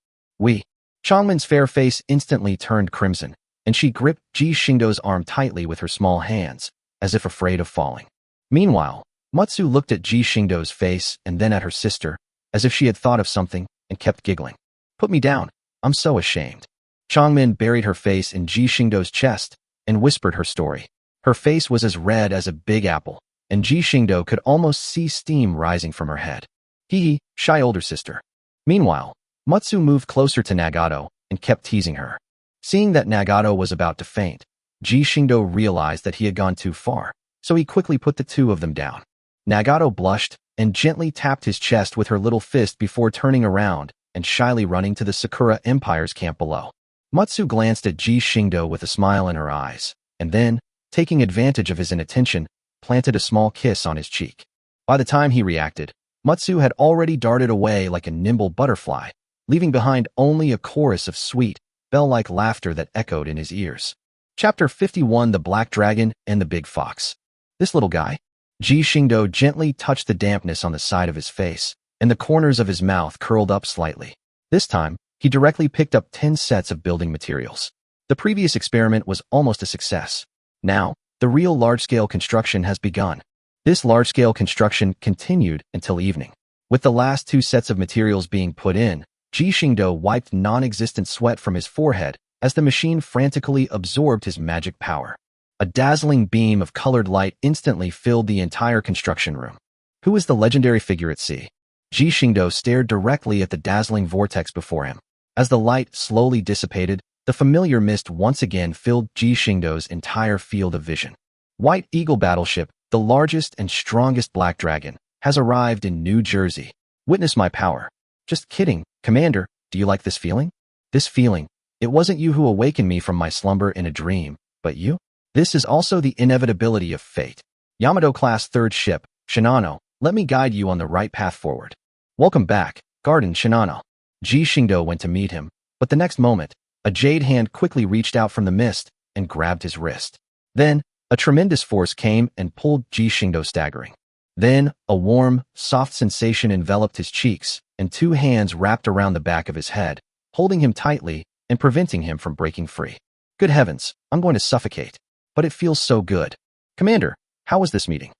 Speaker 1: Changmin's fair face instantly turned crimson, and she gripped Ji Xingdou's arm tightly with her small hands, as if afraid of falling. Meanwhile, Mutsu looked at Ji Xingdou's face and then at her sister, as if she had thought of something, and kept giggling. Put me down, I'm so ashamed. Changmin buried her face in Ji Xingdou's chest and whispered her story. Her face was as red as a big apple, and Ji Xingdou could almost see steam rising from her head. Hee, shy older sister. Meanwhile, Mutsu moved closer to Nagato and kept teasing her. Seeing that Nagato was about to faint, Ji Xingdou realized that he had gone too far, so he quickly put the 2 of them down. Nagato blushed and gently tapped his chest with her little fist before turning around and shyly running to the Sakura Empire's camp below. Mutsu glanced at Ji Xingdou with a smile in her eyes, and then, taking advantage of his inattention, planted a small kiss on his cheek. By the time he reacted, Matsu had already darted away like a nimble butterfly, leaving behind only a chorus of sweet, bell-like laughter that echoed in his ears. Chapter 51: The Black Dragon and the Big Fox. This little guy? Ji Xingdou gently touched the dampness on the side of his face, and the corners of his mouth curled up slightly. This time, he directly picked up 10 sets of building materials. The previous experiment was almost a success. Now, the real large-scale construction has begun. This large-scale construction continued until evening. With the last 2 sets of materials being put in, Ji Xingdou wiped non-existent sweat from his forehead as the machine frantically absorbed his magic power. A dazzling beam of colored light instantly filled the entire construction room. Who is the legendary figure at sea? Ji Xingdou stared directly at the dazzling vortex before him. As the light slowly dissipated, the familiar mist once again filled Ji Xingdou's entire field of vision. White Eagle Battleship, the largest and strongest black dragon, has arrived in New Jersey. Witness my power. Just kidding, Commander, do you like this feeling? This feeling. It wasn't you who awakened me from my slumber in a dream, but you? This is also the inevitability of fate. Yamato-class 3rd ship, Shinano, let me guide you on the right path forward. Welcome back, Garden Shinano. Ji Xingdou went to meet him, but the next moment, a jade hand quickly reached out from the mist and grabbed his wrist. Then, a tremendous force came and pulled Ji Xingdou staggering. Then, a warm, soft sensation enveloped his cheeks, and 2 hands wrapped around the back of his head, holding him tightly and preventing him from breaking free. Good heavens, I'm going to suffocate. But it feels so good. Commander, how was this meeting?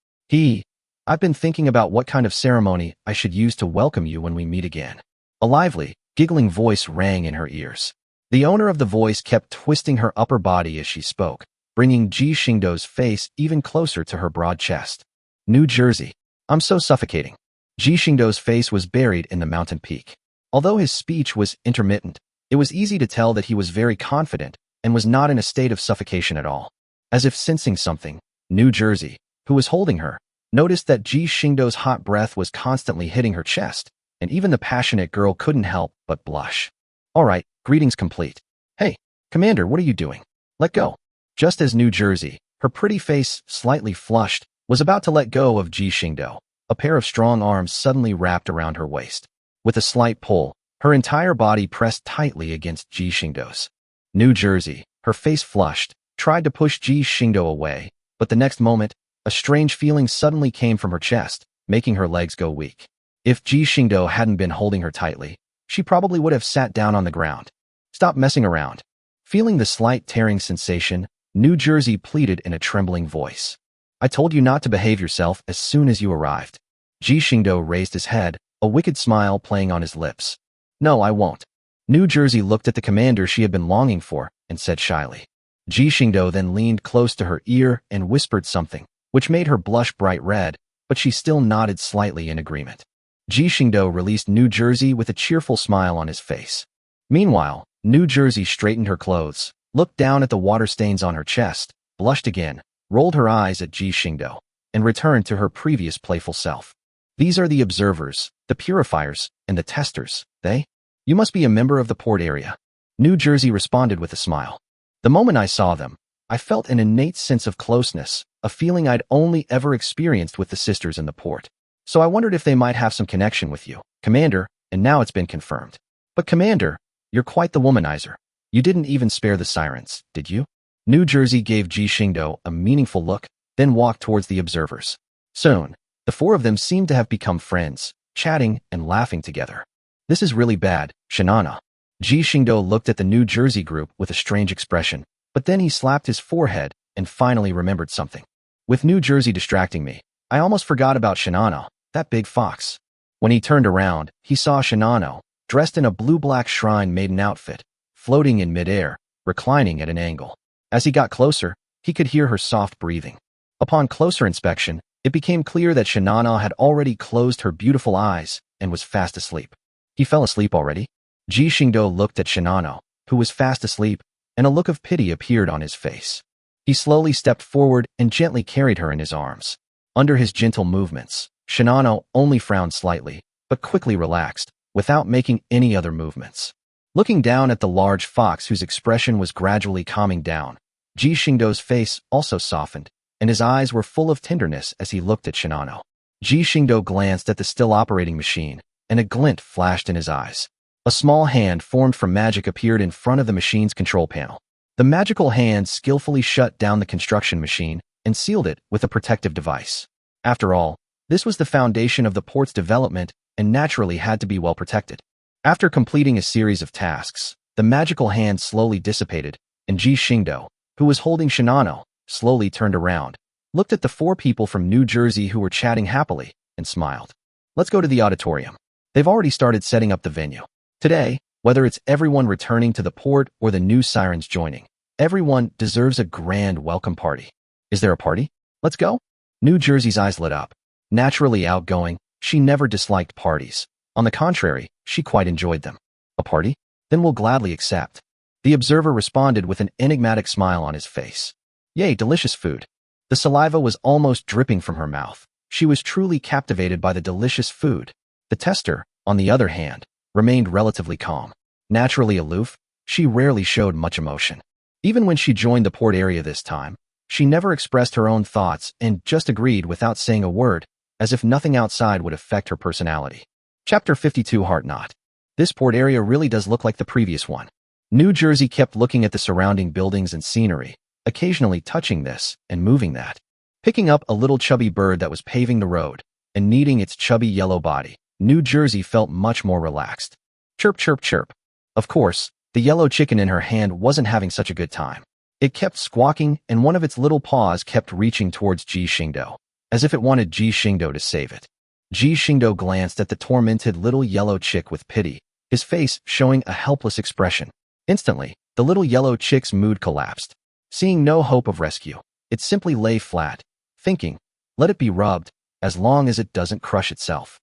Speaker 1: I've been thinking about what kind of ceremony I should use to welcome you when we meet again. A lively, giggling voice rang in her ears. The owner of the voice kept twisting her upper body as she spoke, bringing Ji Xingdou's face even closer to her broad chest. New Jersey. I'm so suffocating. Ji Xingdou's face was buried in the mountain peak. Although his speech was intermittent, it was easy to tell that he was very confident and was not in a state of suffocation at all. As if sensing something, New Jersey, who was holding her, noticed that Ji Xingdou's hot breath was constantly hitting her chest, and even the passionate girl couldn't help but blush. All right, greetings complete. Hey, Commander, what are you doing? Let go. Just as New Jersey, her pretty face slightly flushed, was about to let go of Ji Xingdou, a pair of strong arms suddenly wrapped around her waist. With a slight pull, her entire body pressed tightly against Ji Xingdou's. New Jersey, her face flushed, tried to push Ji Xingdou away, but the next moment, a strange feeling suddenly came from her chest, making her legs go weak. If Ji Xingdou hadn't been holding her tightly, she probably would have sat down on the ground. Stop messing around. Feeling the slight tearing sensation, New Jersey pleaded in a trembling voice. I told you not to behave yourself as soon as you arrived. Ji Xingdou raised his head, a wicked smile playing on his lips. No, I won't. New Jersey looked at the commander she had been longing for and said shyly. Ji Xingdou then leaned close to her ear and whispered something, which made her blush bright red, but she still nodded slightly in agreement. Ji Xingdou released New Jersey with a cheerful smile on his face. Meanwhile, New Jersey straightened her clothes, looked down at the water stains on her chest, blushed again, rolled her eyes at Ji Xingdou, and returned to her previous playful self. These are the observers, the purifiers, and the testers, they? You must be a member of the port area. New Jersey responded with a smile. The moment I saw them, I felt an innate sense of closeness, a feeling I'd only ever experienced with the sisters in the port. So I wondered if they might have some connection with you, Commander, and now it's been confirmed. But Commander, you're quite the womanizer. You didn't even spare the sirens, did you? New Jersey gave Ji Xingdou a meaningful look, then walked towards the observers. Soon, the 4 of them seemed to have become friends, chatting and laughing together. This is really bad, Shinano. Ji Xingdou looked at the New Jersey group with a strange expression, but then he slapped his forehead and finally remembered something. With New Jersey distracting me, I almost forgot about Shinano, that big fox. When he turned around, he saw Shinano, dressed in a blue-black shrine maiden outfit, floating in midair, reclining at an angle. As he got closer, he could hear her soft breathing. Upon closer inspection, it became clear that Shinano had already closed her beautiful eyes and was fast asleep. He fell asleep already? Ji Xingdou looked at Shinano, who was fast asleep, and a look of pity appeared on his face. He slowly stepped forward and gently carried her in his arms. Under his gentle movements, Shinano only frowned slightly, but quickly relaxed, without making any other movements. Looking down at the large fox whose expression was gradually calming down, Ji Xingdou's face also softened, and his eyes were full of tenderness as he looked at Shinano. Ji Xingdou glanced at the still operating machine, and a glint flashed in his eyes. A small hand formed from magic appeared in front of the machine's control panel. The magical hand skillfully shut down the construction machine and sealed it with a protective device. After all, this was the foundation of the port's development and naturally had to be well protected. After completing a series of tasks, the magical hand slowly dissipated, and Ji Xingdou, who was holding Shinano, slowly turned around, looked at the four people from New Jersey who were chatting happily, and smiled. Let's go to the auditorium. They've already started setting up the venue. Today, whether it's everyone returning to the port or the new sirens joining, everyone deserves a grand welcome party. Is there a party? Let's go? New Jersey's eyes lit up. Naturally outgoing, she never disliked parties. On the contrary, she quite enjoyed them. A party? Then we'll gladly accept. The observer responded with an enigmatic smile on his face. Yay, delicious food. The saliva was almost dripping from her mouth. She was truly captivated by the delicious food. The tester, on the other hand, remained relatively calm. Naturally aloof, she rarely showed much emotion. Even when she joined the port area this time, she never expressed her own thoughts and just agreed without saying a word, as if nothing outside would affect her personality. Chapter 52 Heart Knot. This port area really does look like the previous one. New Jersey kept looking at the surrounding buildings and scenery, occasionally touching this and moving that. Picking up a little chubby bird that was paving the road and kneading its chubby yellow body, New Jersey felt much more relaxed. Chirp, chirp, chirp. Of course, the yellow chicken in her hand wasn't having such a good time. It kept squawking, and one of its little paws kept reaching towards Ji Xingdou, as if it wanted Ji Xingdou to save it. Ji Xingdou glanced at the tormented little yellow chick with pity, his face showing a helpless expression. Instantly, the little yellow chick's mood collapsed. Seeing no hope of rescue, it simply lay flat, thinking, let it be rubbed, as long as it doesn't crush itself.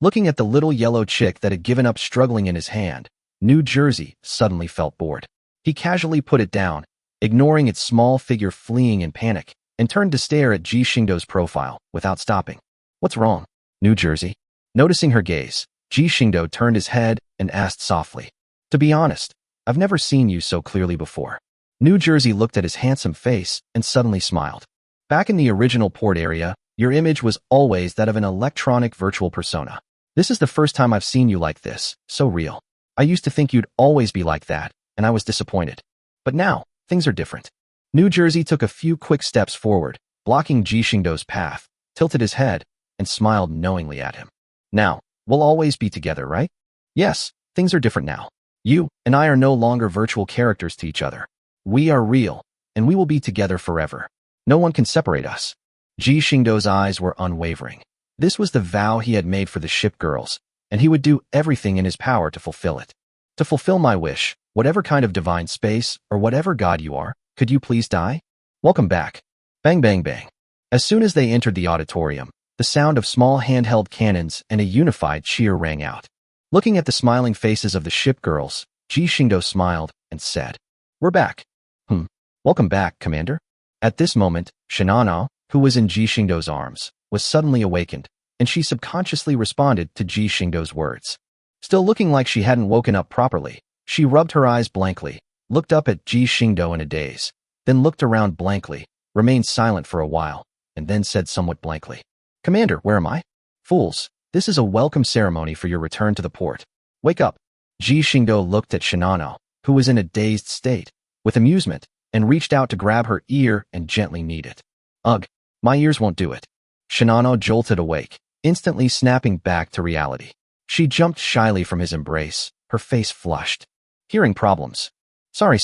Speaker 1: Looking at the little yellow chick that had given up struggling in his hand, New Jersey suddenly felt bored. He casually put it down, ignoring its small figure fleeing in panic, and turned to stare at Ji Xingdou's profile without stopping. What's wrong, New Jersey? Noticing her gaze, Ji Xingdou turned his head and asked softly. To be honest, I've never seen you so clearly before. New Jersey looked at his handsome face and suddenly smiled. Back in the original port area, your image was always that of an electronic virtual persona. This is the first time I've seen you like this, so real. I used to think you'd always be like that, and I was disappointed. But now, things are different. New Jersey took a few quick steps forward, blocking Ji Xingdou's path, tilted his head, and smiled knowingly at him. Now, we'll always be together, right? Yes, things are different now. You and I are no longer virtual characters to each other. We are real, and we will be together forever. No one can separate us. Ji Xingdou's eyes were unwavering. This was the vow he had made for the Shipgirls, and he would do everything in his power to fulfill it. To fulfill my wish, whatever kind of divine space or whatever god you are, could you please die? Welcome back. Bang, bang, bang. As soon as they entered the auditorium, the sound of small handheld cannons and a unified cheer rang out. Looking at the smiling faces of the Shipgirls, Ji Xingdou smiled and said, We're back. Welcome back, Commander. At this moment, Shinano, who was in Ji Xingdou's arms, was suddenly awakened, and she subconsciously responded to Ji Xingdou's words. Still looking like she hadn't woken up properly, she rubbed her eyes blankly, looked up at Ji Xingdou in a daze, then looked around blankly, remained silent for a while, and then said somewhat blankly, Commander, where am I? Fools, this is a welcome ceremony for your return to the port. Wake up. Ji Xingdou looked at Shinano, who was in a dazed state, with amusement, and reached out to grab her ear and gently knead it. Ugh, my ears won't do it. Shinano jolted awake, instantly snapping back to reality. She jumped shyly from his embrace, her face flushed. Hearing problems. Sorry,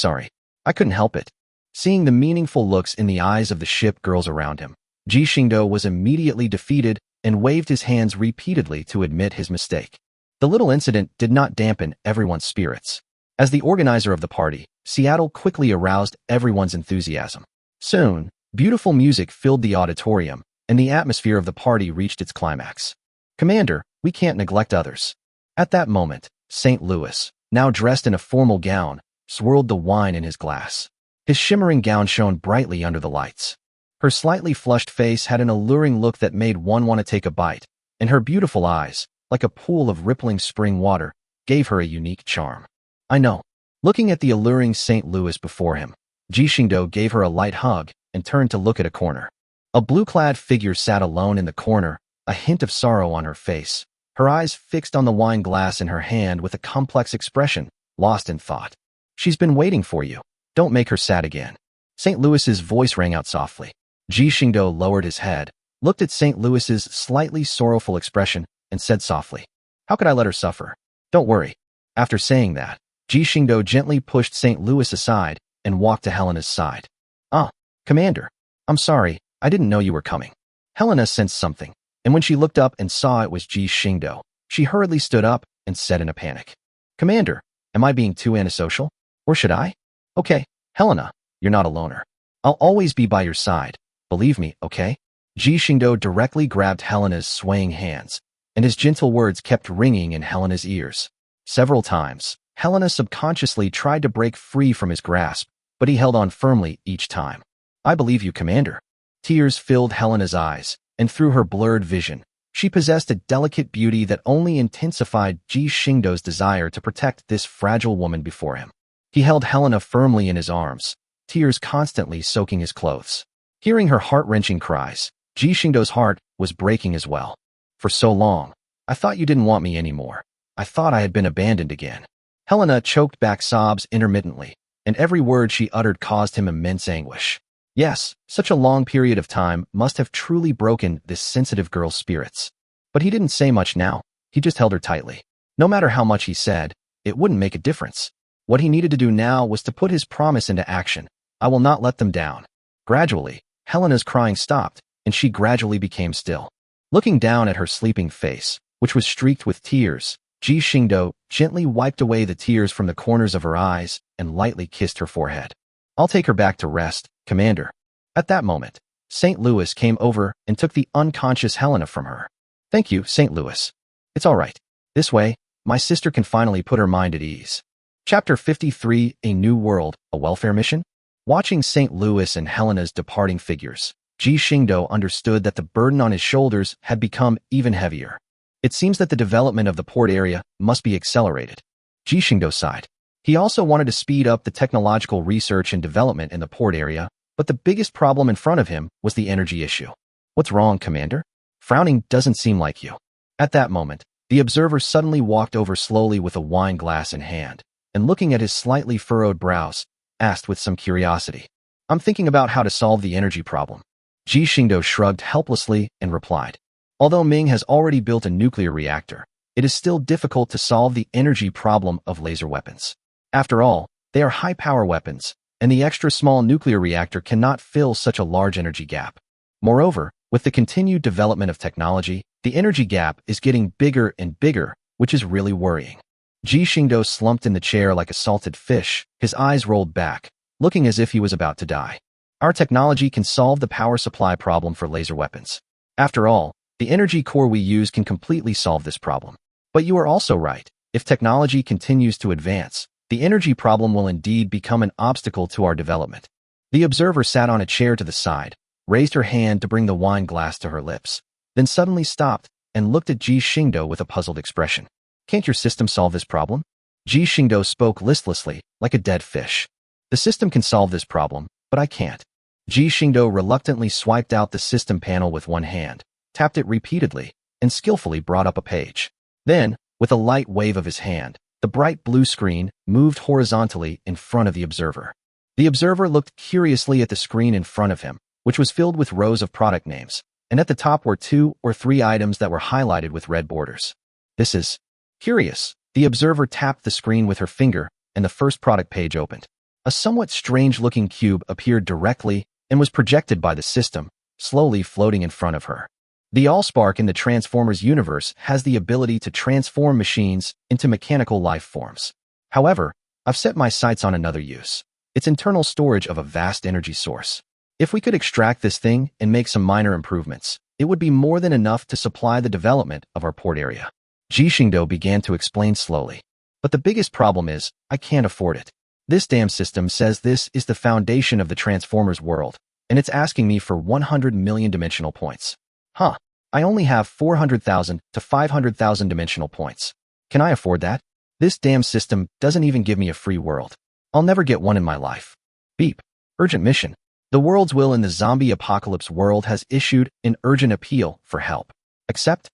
Speaker 1: I couldn't help it. Seeing the meaningful looks in the eyes of the ship girls around him, Ji Xingdou was immediately defeated and waved his hands repeatedly to admit his mistake. The little incident did not dampen everyone's spirits. As the organizer of the party, Seattle quickly aroused everyone's enthusiasm. Soon, beautiful music filled the auditorium, and the atmosphere of the party reached its climax. Commander, we can't neglect others. At that moment, St. Louis, now dressed in a formal gown, swirled the wine in his glass. His shimmering gown shone brightly under the lights. Her slightly flushed face had an alluring look that made one want to take a bite, and her beautiful eyes, like a pool of rippling spring water, gave her a unique charm. I know. Looking at the alluring St. Louis before him, Ji Xingdou gave her a light hug and turned to look at a corner. A blue-clad figure sat alone in the corner, a hint of sorrow on her face, her eyes fixed on the wine glass in her hand with a complex expression, lost in thought. She's been waiting for you. Don't make her sad again. St. Louis's voice rang out softly. Ji Xingdou lowered his head, looked at St. Louis's slightly sorrowful expression, and said softly, "How could I let her suffer? Don't worry." After saying that, Ji Xingdou gently pushed St. Louis aside and walked to Helena's side. "Ah, Commander. I'm sorry, I didn't know you were coming." Helena sensed something, and when she looked up and saw it was Ji Xingdou, she hurriedly stood up and said in a panic, "Commander, am I being too antisocial? Or should I? Okay, Helena, you're not a loner. I'll always be by your side. Believe me, okay?" Ji Xingdou directly grabbed Helena's swaying hands, and his gentle words kept ringing in Helena's ears. Several times, Helena subconsciously tried to break free from his grasp, but he held on firmly each time. "I believe you, Commander." Tears filled Helena's eyes, and through her blurred vision, she possessed a delicate beauty that only intensified Ji Xingdou's desire to protect this fragile woman before him. He held Helena firmly in his arms, tears constantly soaking his clothes. Hearing her heart-wrenching cries, Ji Xingdou's heart was breaking as well. "For so long, I thought you didn't want me anymore. I thought I had been abandoned again." Helena choked back sobs intermittently, and every word she uttered caused him immense anguish. Yes, such a long period of time must have truly broken this sensitive girl's spirits. But he didn't say much now, he just held her tightly. No matter how much he said, it wouldn't make a difference. What he needed to do now was to put his promise into action. "I will not let them down." Gradually, Helena's crying stopped, and she gradually became still. Looking down at her sleeping face, which was streaked with tears, Ji Xingdou gently wiped away the tears from the corners of her eyes and lightly kissed her forehead. "I'll take her back to rest, Commander." At that moment, St. Louis came over and took the unconscious Helena from her. "Thank you, St. Louis. It's all right. This way, my sister can finally put her mind at ease." Chapter 53, A New World, a Welfare Mission? Watching St. Louis and Helena's departing figures, Ji Xingdou understood that the burden on his shoulders had become even heavier. It seems that the development of the port area must be accelerated. Ji Xingdou sighed. He also wanted to speed up the technological research and development in the port area, but the biggest problem in front of him was the energy issue. "What's wrong, Commander? Frowning doesn't seem like you." At that moment, the observer suddenly walked over slowly with a wine glass in hand, and looking at his slightly furrowed brows, asked with some curiosity, "I'm thinking about how to solve the energy problem." Ji Xingdou shrugged helplessly and replied, "Although Ming has already built a nuclear reactor, it is still difficult to solve the energy problem of laser weapons. After all, they are high-power weapons, and the extra small nuclear reactor cannot fill such a large energy gap. Moreover, with the continued development of technology, the energy gap is getting bigger and bigger, which is really worrying." Ji Xingdou slumped in the chair like a salted fish, his eyes rolled back, looking as if he was about to die. "Our technology can solve the power supply problem for laser weapons. After all, the energy core we use can completely solve this problem. But you are also right. If technology continues to advance, the energy problem will indeed become an obstacle to our development." The observer sat on a chair to the side, raised her hand to bring the wine glass to her lips, then suddenly stopped and looked at Ji Xingdou with a puzzled expression. "Can't your system solve this problem?" Ji Xingdou spoke listlessly, like a dead fish. "The system can solve this problem, but I can't." Ji Xingdou reluctantly swiped out the system panel with one hand, tapped it repeatedly, and skillfully brought up a page. Then, with a light wave of his hand, the bright blue screen moved horizontally in front of the observer. The observer looked curiously at the screen in front of him, which was filled with rows of product names, and at the top were 2 or 3 items that were highlighted with red borders. "This is curious." The observer tapped the screen with her finger, and the first product page opened. A somewhat strange-looking cube appeared directly and was projected by the system, slowly floating in front of her. The Allspark in the Transformers universe has the ability to transform machines into mechanical life forms. However, I've set my sights on another use. It's internal storage of a vast energy source. If we could extract this thing and make some minor improvements, it would be more than enough to supply the development of our port area. Ji Xingdou began to explain slowly. "But the biggest problem is, I can't afford it. This damn system says this is the foundation of the Transformers world, and it's asking me for 100 million dimensional points. Huh, I only have 400,000 to 500,000 dimensional points. Can I afford that? This damn system doesn't even give me a free world. I'll never get one in my life. Beep. Urgent mission. The world's will in the zombie apocalypse world has issued an urgent appeal for help. Except,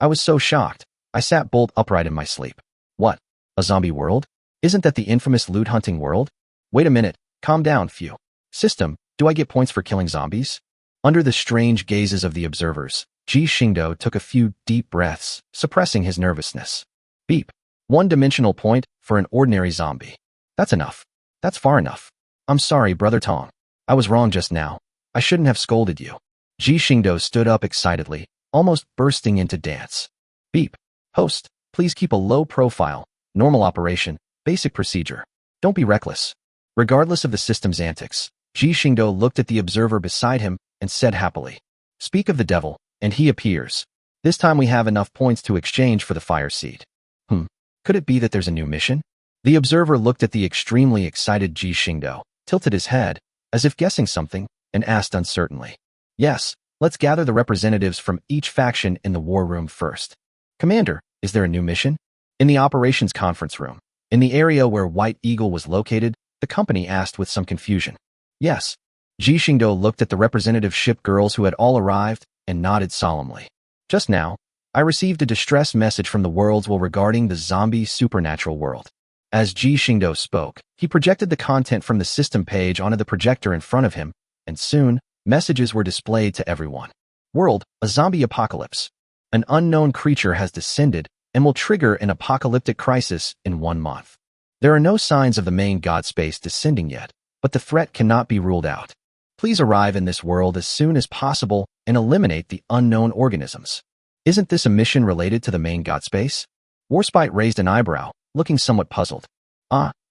Speaker 1: I was so shocked. I sat bolt upright in my sleep. What? A zombie world? Isn't that the infamous loot hunting world? Wait a minute, calm down, phew. System, do I get points for killing zombies? Under the strange gazes of the observers, Ji Xingdou took a few deep breaths, suppressing his nervousness. Beep. 1-dimensional point for an ordinary zombie. That's enough. That's far enough. I'm sorry, Brother Tong. I was wrong just now. I shouldn't have scolded you. Ji Xingdou stood up excitedly, almost bursting into dance. Beep. Host, please keep a low profile, normal operation, basic procedure. Don't be reckless. Regardless of the system's antics, Ji Xingdou looked at the observer beside him and said happily, "Speak of the devil, and he appears. This time we have enough points to exchange for the fire seed." Could it be that there's a new mission? The observer looked at the extremely excited Ji Xingdou, tilted his head, as if guessing something, and asked uncertainly, "Yes, let's gather the representatives from each faction in the war room first." "Commander, is there a new mission?" In the operations conference room, in the area where White Eagle was located, the company asked with some confusion. "Yes." Ji Xingdou looked at the representative ship girls who had all arrived and nodded solemnly. "Just now, I received a distress message from the Worlds Will regarding the zombie supernatural world." As Ji Xingdou spoke, he projected the content from the system page onto the projector in front of him, and soon, messages were displayed to everyone. World, a zombie apocalypse. An unknown creature has descended and will trigger an apocalyptic crisis in 1 month. There are no signs of the main god space descending yet, but the threat cannot be ruled out. Please arrive in this world as soon as possible and eliminate the unknown organisms. Isn't this a mission related to the main god space? Warspite raised an eyebrow, looking somewhat puzzled.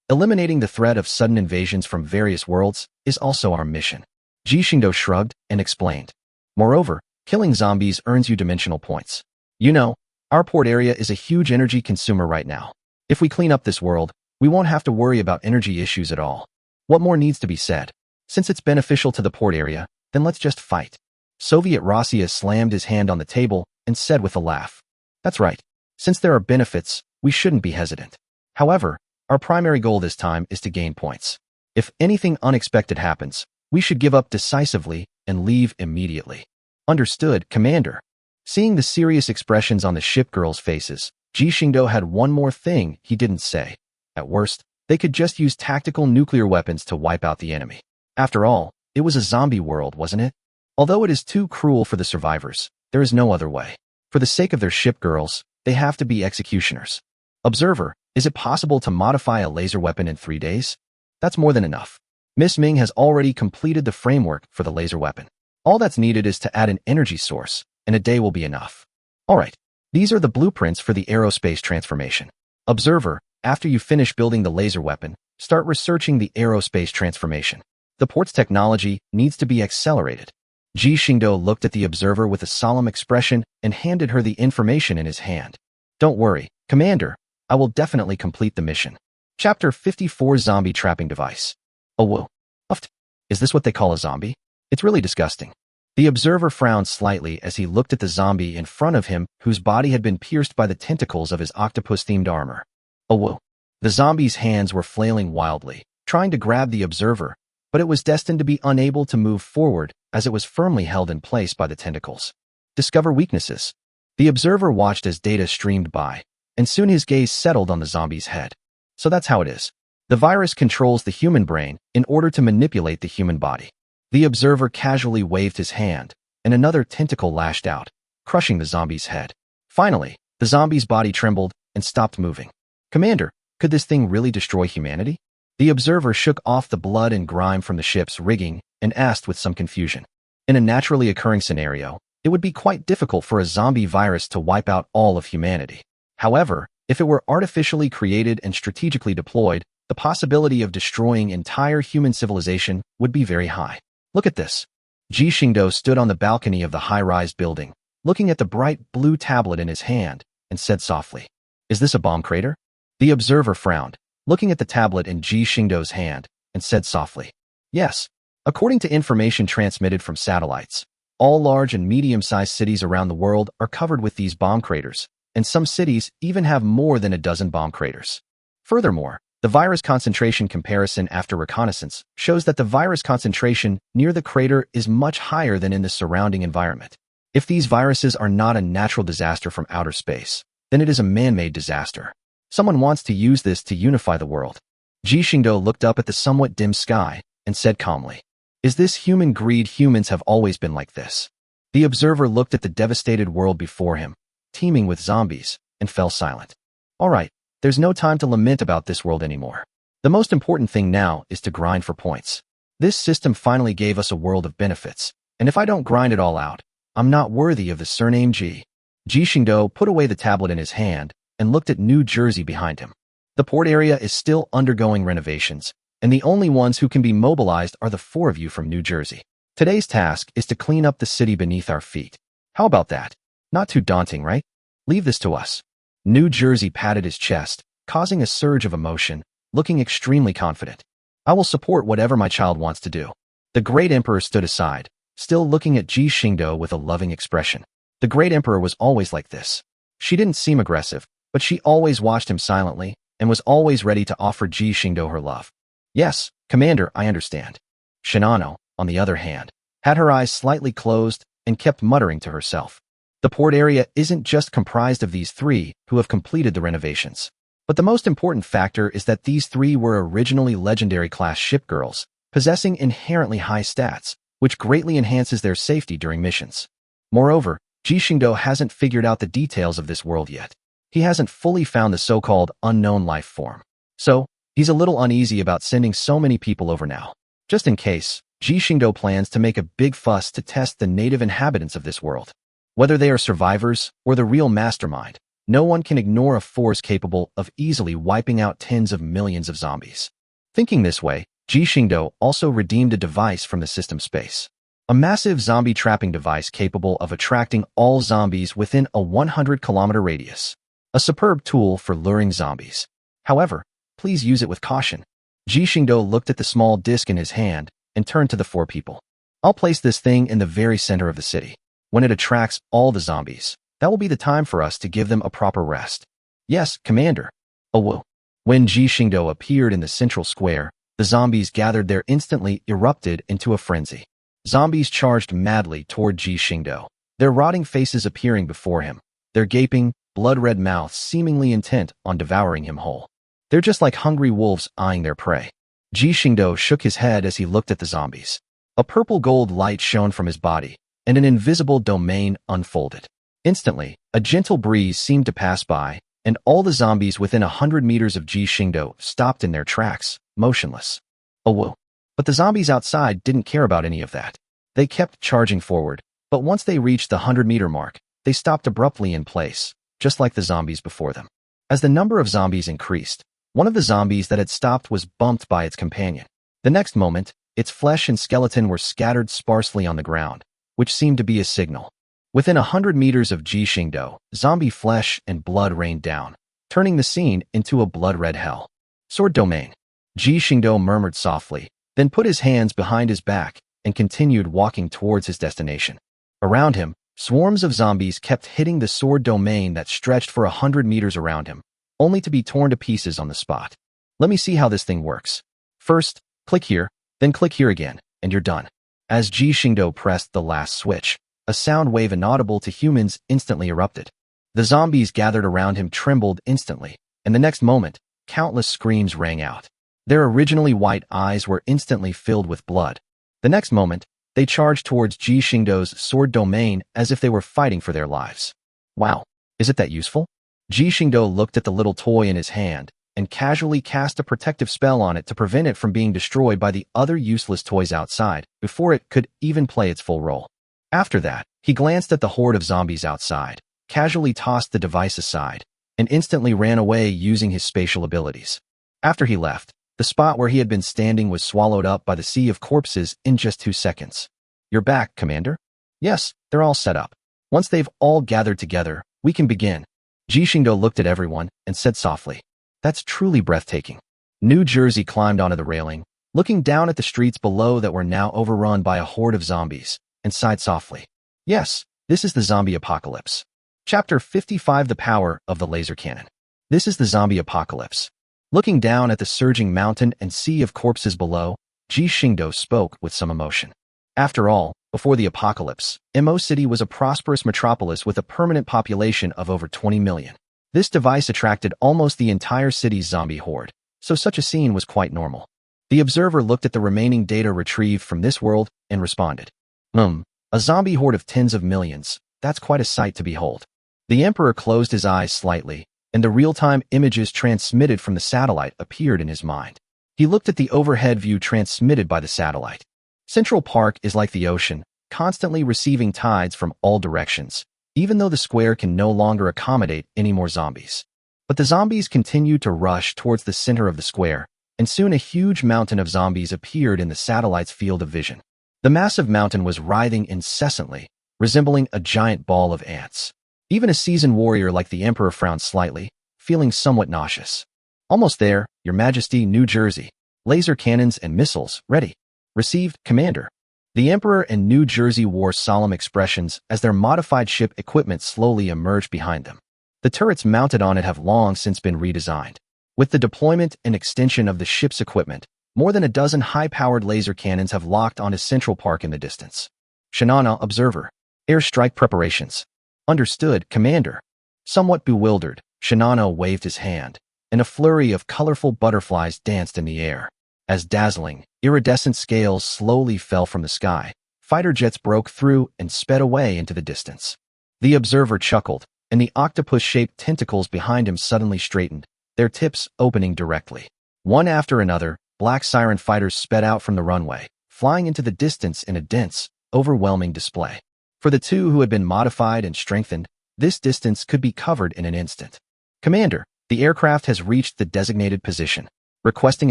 Speaker 1: Eliminating the threat of sudden invasions from various worlds is also our mission. Ji Xingdou shrugged and explained. Moreover, killing zombies earns you dimensional points. You know, our port area is a huge energy consumer right now. If we clean up this world, we won't have to worry about energy issues at all. What more needs to be said? Since it's beneficial to the port area, then let's just fight. Soviet Rossiya slammed his hand on the table and said with a laugh. That's right. Since there are benefits, we shouldn't be hesitant. However, our primary goal this time is to gain points. If anything unexpected happens, we should give up decisively and leave immediately. Understood, Commander. Seeing the serious expressions on the ship girls' faces, Ji Xingdou had one more thing he didn't say. At worst, they could just use tactical nuclear weapons to wipe out the enemy. After all, it was a zombie world, wasn't it? Although it is too cruel for the survivors, there is no other way. For the sake of their ship girls, they have to be executioners. Observer, is it possible to modify a laser weapon in 3 days? That's more than enough. Miss Ming has already completed the framework for the laser weapon. All that's needed is to add an energy source, and a day will be enough. Alright, these are the blueprints for the aerospace transformation. Observer, after you finish building the laser weapon, start researching the aerospace transformation. The port's technology needs to be accelerated. Ji Xingdou looked at the observer with a solemn expression and handed her the information in his hand. Don't worry, Commander, I will definitely complete the mission. Chapter 54 Zombie Trapping Device. Oh whoa. Uft. Is this what they call a zombie? It's really disgusting. The observer frowned slightly as he looked at the zombie in front of him whose body had been pierced by the tentacles of his octopus-themed armor. Oh whoa. The zombie's hands were flailing wildly, trying to grab the observer, but it was destined to be unable to move forward as it was firmly held in place by the tentacles. Discover weaknesses. The observer watched as data streamed by, and soon his gaze settled on the zombie's head. So that's how it is. The virus controls the human brain in order to manipulate the human body. The observer casually waved his hand, and another tentacle lashed out, crushing the zombie's head. Finally, the zombie's body trembled and stopped moving. Commander, could this thing really destroy humanity? The observer shook off the blood and grime from the ship's rigging and asked with some confusion. In a naturally occurring scenario, it would be quite difficult for a zombie virus to wipe out all of humanity. However, if it were artificially created and strategically deployed, the possibility of destroying entire human civilization would be very high. Look at this. Ji Xingdou stood on the balcony of the high-rise building, looking at the bright blue tablet in his hand, and said softly, "Is this a bomb crater?" The observer frowned, looking at the tablet in Ji Xingdou's hand, and said softly, "Yes. According to information transmitted from satellites, all large and medium-sized cities around the world are covered with these bomb craters, and some cities even have more than a dozen bomb craters. Furthermore, the virus concentration comparison after reconnaissance shows that the virus concentration near the crater is much higher than in the surrounding environment. If these viruses are not a natural disaster from outer space, then it is a man-made disaster. Someone wants to use this to unify the world. Ji Xingdou looked up at the somewhat dim sky and said calmly, "Is this human greed? Humans have always been like this." The observer looked at the devastated world before him, teeming with zombies, and fell silent. All right, there's no time to lament about this world anymore. The most important thing now is to grind for points. This system finally gave us a world of benefits, and if I don't grind it all out, I'm not worthy of the surname Ji. Ji Xingdou put away the tablet in his hand and looked at New Jersey behind him. The port area is still undergoing renovations, and the only ones who can be mobilized are the four of you from New Jersey. Today's task is to clean up the city beneath our feet. How about that? Not too daunting, right? Leave this to us. New Jersey patted his chest, causing a surge of emotion, looking extremely confident. I will support whatever my child wants to do. The great emperor stood aside, still looking at Ji Xingdou with a loving expression. The great emperor was always like this. She didn't seem aggressive, but she always watched him silently and was always ready to offer Ji Xingdou her love. Yes, Commander, I understand. Shinano, on the other hand, had her eyes slightly closed and kept muttering to herself. The port area isn't just comprised of these three who have completed the renovations. But the most important factor is that these three were originally legendary class shipgirls, possessing inherently high stats, which greatly enhances their safety during missions. Moreover, Ji Xingdou hasn't figured out the details of this world yet. He hasn't fully found the so-called unknown life form. So, he's a little uneasy about sending so many people over now. Just in case, Ji Xingdou plans to make a big fuss to test the native inhabitants of this world. Whether they are survivors or the real mastermind, no one can ignore a force capable of easily wiping out tens of millions of zombies. Thinking this way, Ji Xingdou also redeemed a device from the system space. A massive zombie trapping device capable of attracting all zombies within a 100-kilometer radius. A superb tool for luring zombies. However, please use it with caution. Ji Xingdou looked at the small disc in his hand and turned to the four people. I'll place this thing in the very center of the city. When it attracts all the zombies, that will be the time for us to give them a proper rest. Yes, Commander. Oh, whoa. When Ji Xingdou appeared in the central square, the zombies gathered there instantly erupted into a frenzy. Zombies charged madly toward Ji Xingdou, their rotting faces appearing before him, their gaping, blood-red mouths seemingly intent on devouring him whole. They're just like hungry wolves eyeing their prey. Ji Xingdou shook his head as he looked at the zombies. A purple-gold light shone from his body, and an invisible domain unfolded. Instantly, a gentle breeze seemed to pass by, and all the zombies within 100 meters of Ji Xingdou stopped in their tracks, motionless. Oh, whoa. But the zombies outside didn't care about any of that. They kept charging forward, but once they reached the 100-meter mark, they stopped abruptly in place, just like the zombies before them. As the number of zombies increased, one of the zombies that had stopped was bumped by its companion. The next moment, its flesh and skeleton were scattered sparsely on the ground, which seemed to be a signal. Within 100 meters of Ji Xingdou, zombie flesh and blood rained down, turning the scene into a blood-red hell. Sword domain. Ji Xingdou murmured softly, then put his hands behind his back and continued walking towards his destination. Around him, swarms of zombies kept hitting the sword domain that stretched for 100 meters around him, only to be torn to pieces on the spot. Let me see how this thing works. First, click here, then click here again, and you're done. As Ji Xingdou pressed the last switch, a sound wave inaudible to humans instantly erupted. The zombies gathered around him trembled instantly, and the next moment, countless screams rang out. Their originally white eyes were instantly filled with blood. The next moment, they charged towards Ji Xingdou's sword domain as if they were fighting for their lives. Wow, is it that useful? Ji Xingdou looked at the little toy in his hand and casually cast a protective spell on it to prevent it from being destroyed by the other useless toys outside before it could even play its full role. After that, he glanced at the horde of zombies outside, casually tossed the device aside, and instantly ran away using his spatial abilities. After he left, the spot where he had been standing was swallowed up by the sea of corpses in just 2 seconds. You're back, Commander? Yes, they're all set up. Once they've all gathered together, we can begin. Ji Xingdou looked at everyone and said softly, That's truly breathtaking. New Jersey climbed onto the railing, looking down at the streets below that were now overrun by a horde of zombies, and sighed softly. Yes, this is the zombie apocalypse. Chapter 55 The Power of the Laser Cannon. This is the zombie apocalypse. Looking down at the surging mountain and sea of corpses below, Ji Xingdou spoke with some emotion. After all, Before the apocalypse, Mo City was a prosperous metropolis with a permanent population of over 20 million. This device attracted almost the entire city's zombie horde, so such a scene was quite normal. The observer looked at the remaining data retrieved from this world and responded, a zombie horde of tens of millions, that's quite a sight to behold. The Emperor closed his eyes slightly, and the real-time images transmitted from the satellite appeared in his mind. He looked at the overhead view transmitted by the satellite. Central Park is like the ocean, constantly receiving tides from all directions, even though the square can no longer accommodate any more zombies. But the zombies continued to rush towards the center of the square, and soon a huge mountain of zombies appeared in the satellite's field of vision. The massive mountain was writhing incessantly, resembling a giant ball of ants. Even a seasoned warrior like the Emperor frowned slightly, feeling somewhat nauseous. Almost there, Your Majesty, New Jersey. Laser cannons and missiles, ready. Received, Commander. The Emperor and New Jersey wore solemn expressions as their modified ship equipment slowly emerged behind them. The turrets mounted on it have long since been redesigned. With the deployment and extension of the ship's equipment, more than a dozen high-powered laser cannons have locked onto Central Park in the distance. Shinana, observer. Airstrike preparations. Understood, Commander. Somewhat bewildered, Shinano waved his hand, and a flurry of colorful butterflies danced in the air. As dazzling, iridescent scales slowly fell from the sky, fighter jets broke through and sped away into the distance. The observer chuckled, and the octopus-shaped tentacles behind him suddenly straightened, their tips opening directly. One after another, black siren fighters sped out from the runway, flying into the distance in a dense, overwhelming display. For the two who had been modified and strengthened, this distance could be covered in an instant. Commander, the aircraft has reached the designated position. Requesting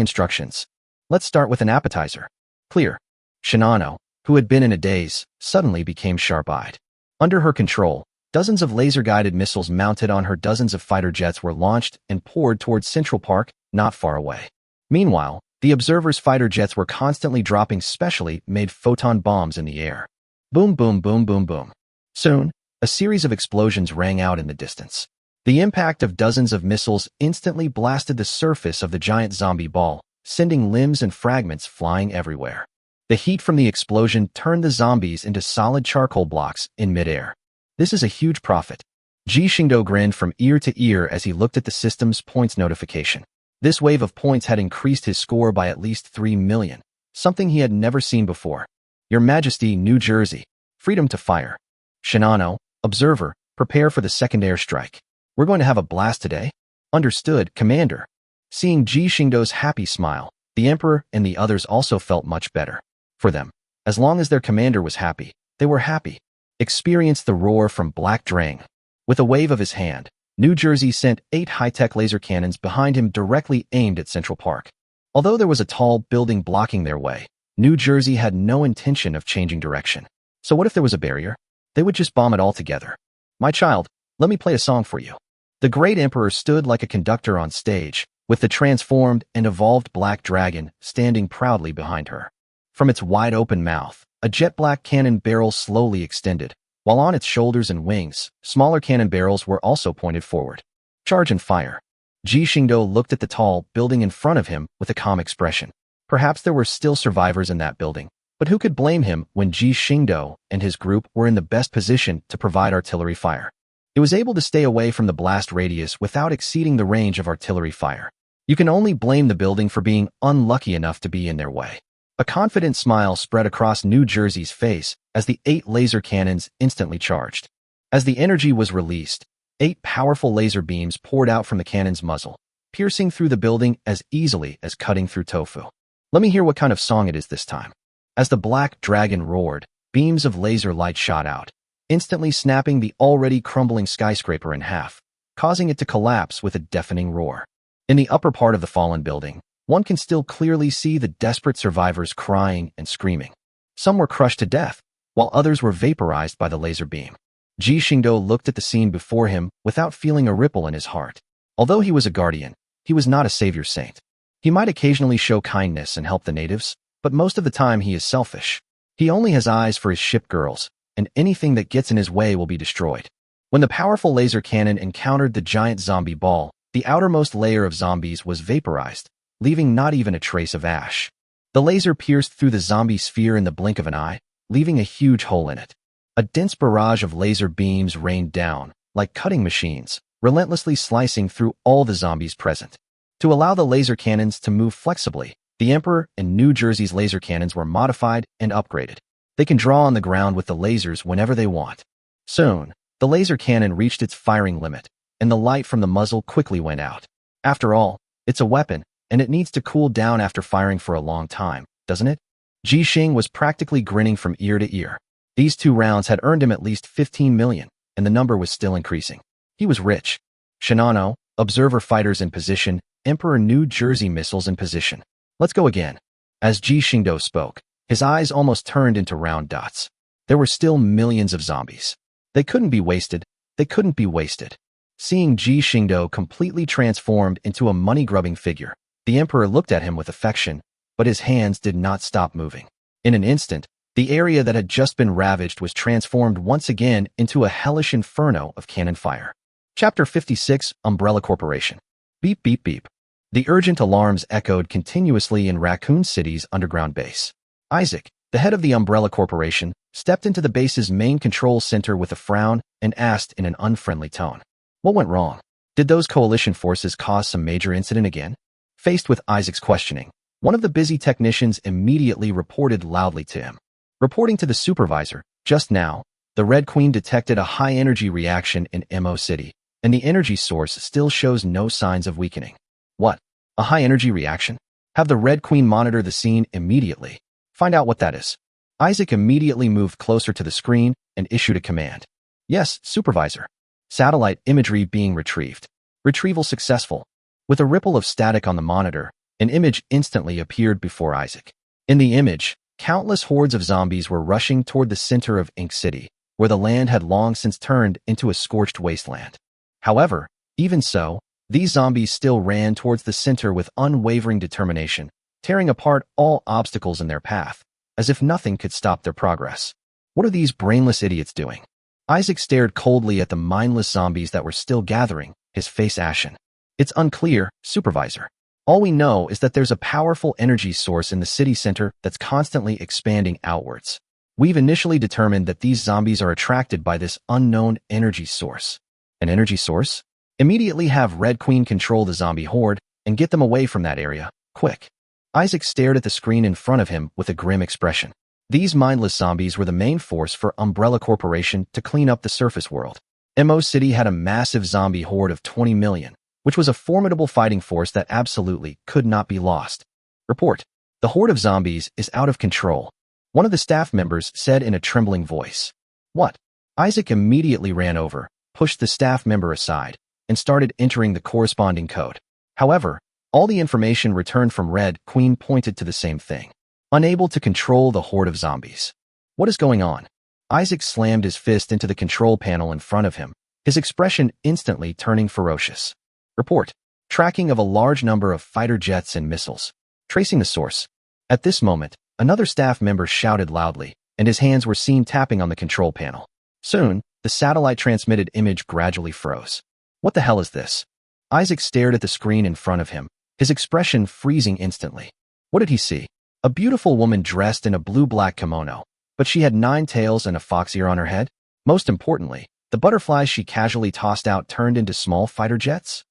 Speaker 1: instructions. Let's start with an appetizer. Clear. Shinano, who had been in a daze, suddenly became sharp-eyed. Under her control, dozens of laser-guided missiles mounted on her dozens of fighter jets were launched and poured towards Central Park, not far away. Meanwhile, the observer's fighter jets were constantly dropping specially made photon bombs in the air. Boom, boom, boom, boom, boom. Soon, a series of explosions rang out in the distance. The impact of dozens of missiles instantly blasted the surface of the giant zombie ball, sending limbs and fragments flying everywhere. The heat from the explosion turned the zombies into solid charcoal blocks in midair. This is a huge profit. Ji Xingdou grinned from ear to ear as he looked at the system's points notification. This wave of points had increased his score by at least 3 million, something he had never seen before. Your Majesty, New Jersey. Freedom to fire. Shinano, observer, prepare for the second airstrike. We're going to have a blast today? Understood, Commander. Seeing Ji Xingdou's happy smile, the Emperor and the others also felt much better. For them, as long as their commander was happy, they were happy. Experience the roar from Black Drang. With a wave of his hand, New Jersey sent 8 high-tech laser cannons behind him directly aimed at Central Park. Although there was a tall building blocking their way, New Jersey had no intention of changing direction. So what if there was a barrier? They would just bomb it all together. My child, let me play a song for you. The great Emperor stood like a conductor on stage, with the transformed and evolved Black Dragon standing proudly behind her. From its wide-open mouth, a jet-black cannon barrel slowly extended, while on its shoulders and wings, smaller cannon barrels were also pointed forward. Charge and fire. Ji Xingdou looked at the tall building in front of him with a calm expression. Perhaps there were still survivors in that building, but who could blame him when Ji Xingdou and his group were in the best position to provide artillery fire? It was able to stay away from the blast radius without exceeding the range of artillery fire. You can only blame the building for being unlucky enough to be in their way. A confident smile spread across New Jersey's face as the 8 laser cannons instantly charged. As the energy was released, 8 powerful laser beams poured out from the cannon's muzzle, piercing through the building as easily as cutting through tofu. Let me hear what kind of song it is this time. As the Black Dragon roared, beams of laser light shot out, instantly snapping the already crumbling skyscraper in half, causing it to collapse with a deafening roar. In the upper part of the fallen building, one can still clearly see the desperate survivors crying and screaming. Some were crushed to death, while others were vaporized by the laser beam. Ji Xingdou looked at the scene before him without feeling a ripple in his heart. Although he was a guardian, he was not a savior saint. He might occasionally show kindness and help the natives, but most of the time he is selfish. He only has eyes for his ship girls, and anything that gets in his way will be destroyed. When the powerful laser cannon encountered the giant zombie ball, the outermost layer of zombies was vaporized, leaving not even a trace of ash. The laser pierced through the zombie sphere in the blink of an eye, leaving a huge hole in it. A dense barrage of laser beams rained down, like cutting machines, relentlessly slicing through all the zombies present. To allow the laser cannons to move flexibly, the Emperor and New Jersey's laser cannons were modified and upgraded. They can draw on the ground with the lasers whenever they want. Soon, the laser cannon reached its firing limit, and the light from the muzzle quickly went out. After all, it's a weapon, and it needs to cool down after firing for a long time, doesn't it? Ji Xing was practically grinning from ear to ear. These 2 rounds had earned him at least 15 million, and the number was still increasing. He was rich. Shinano, observer fighters in position, Emperor New Jersey missiles in position. Let's go again. As Ji Xingdou spoke, his eyes almost turned into round dots. There were still millions of zombies. They couldn't be wasted. They couldn't be wasted. Seeing Ji Xingdou completely transformed into a money-grubbing figure, the Emperor looked at him with affection, but his hands did not stop moving. In an instant, the area that had just been ravaged was transformed once again into a hellish inferno of cannon fire. Chapter 56, Umbrella Corporation. Beep beep beep. The urgent alarms echoed continuously in Raccoon City's underground base. Isaac, the head of the Umbrella Corporation, stepped into the base's main control center with a frown and asked in an unfriendly tone, "What went wrong? Did those coalition forces cause some major incident again?" Faced with Isaac's questioning, one of the busy technicians immediately reported loudly to him. Reporting to the supervisor, just now, the Red Queen detected a high-energy reaction in Mo City, and the energy source still shows no signs of weakening. What? A high-energy reaction? Have the Red Queen monitor the scene immediately. Find out what that is. Isaac immediately moved closer to the screen and issued a command. Yes, supervisor. Satellite imagery being retrieved. Retrieval successful. With a ripple of static on the monitor, an image instantly appeared before Isaac. In the image, countless hordes of zombies were rushing toward the center of Ink City, where the land had long since turned into a scorched wasteland. However, even so, these zombies still ran towards the center with unwavering determination, tearing apart all obstacles in their path, as if nothing could stop their progress. What are these brainless idiots doing? Isaac stared coldly at the mindless zombies that were still gathering, his face ashen. It's unclear, supervisor. All we know is that there's a powerful energy source in the city center that's constantly expanding outwards. We've initially determined that these zombies are attracted by this unknown energy source. An energy source? Immediately have Red Queen control the zombie horde and get them away from that area, quick. Isaac stared at the screen in front of him with a grim expression. These mindless zombies were the main force for Umbrella Corporation to clean up the surface world. Mo City had a massive zombie horde of 20 million, which was a formidable fighting force that absolutely could not be lost. Report. The horde of zombies is out of control. One of the staff members said in a trembling voice. What? Isaac immediately ran over, pushed the staff member aside, and started entering the corresponding code. However, all the information returned from Red Queen pointed to the same thing. Unable to control the horde of zombies. What is going on? Isaac slammed his fist into the control panel in front of him, his expression instantly turning ferocious. Report. Tracking of a large number of fighter jets and missiles. Tracing the source. At this moment, another staff member shouted loudly, and his hands were seen tapping on the control panel. Soon, the satellite-transmitted image gradually froze. What the hell is this? Isaac stared at the screen in front of him, his expression freezing instantly. What did he see? A beautiful woman dressed in a blue-black kimono, but she had 9 tails and a fox ear on her head? Most importantly, the butterflies she casually tossed out turned into small fighter jets?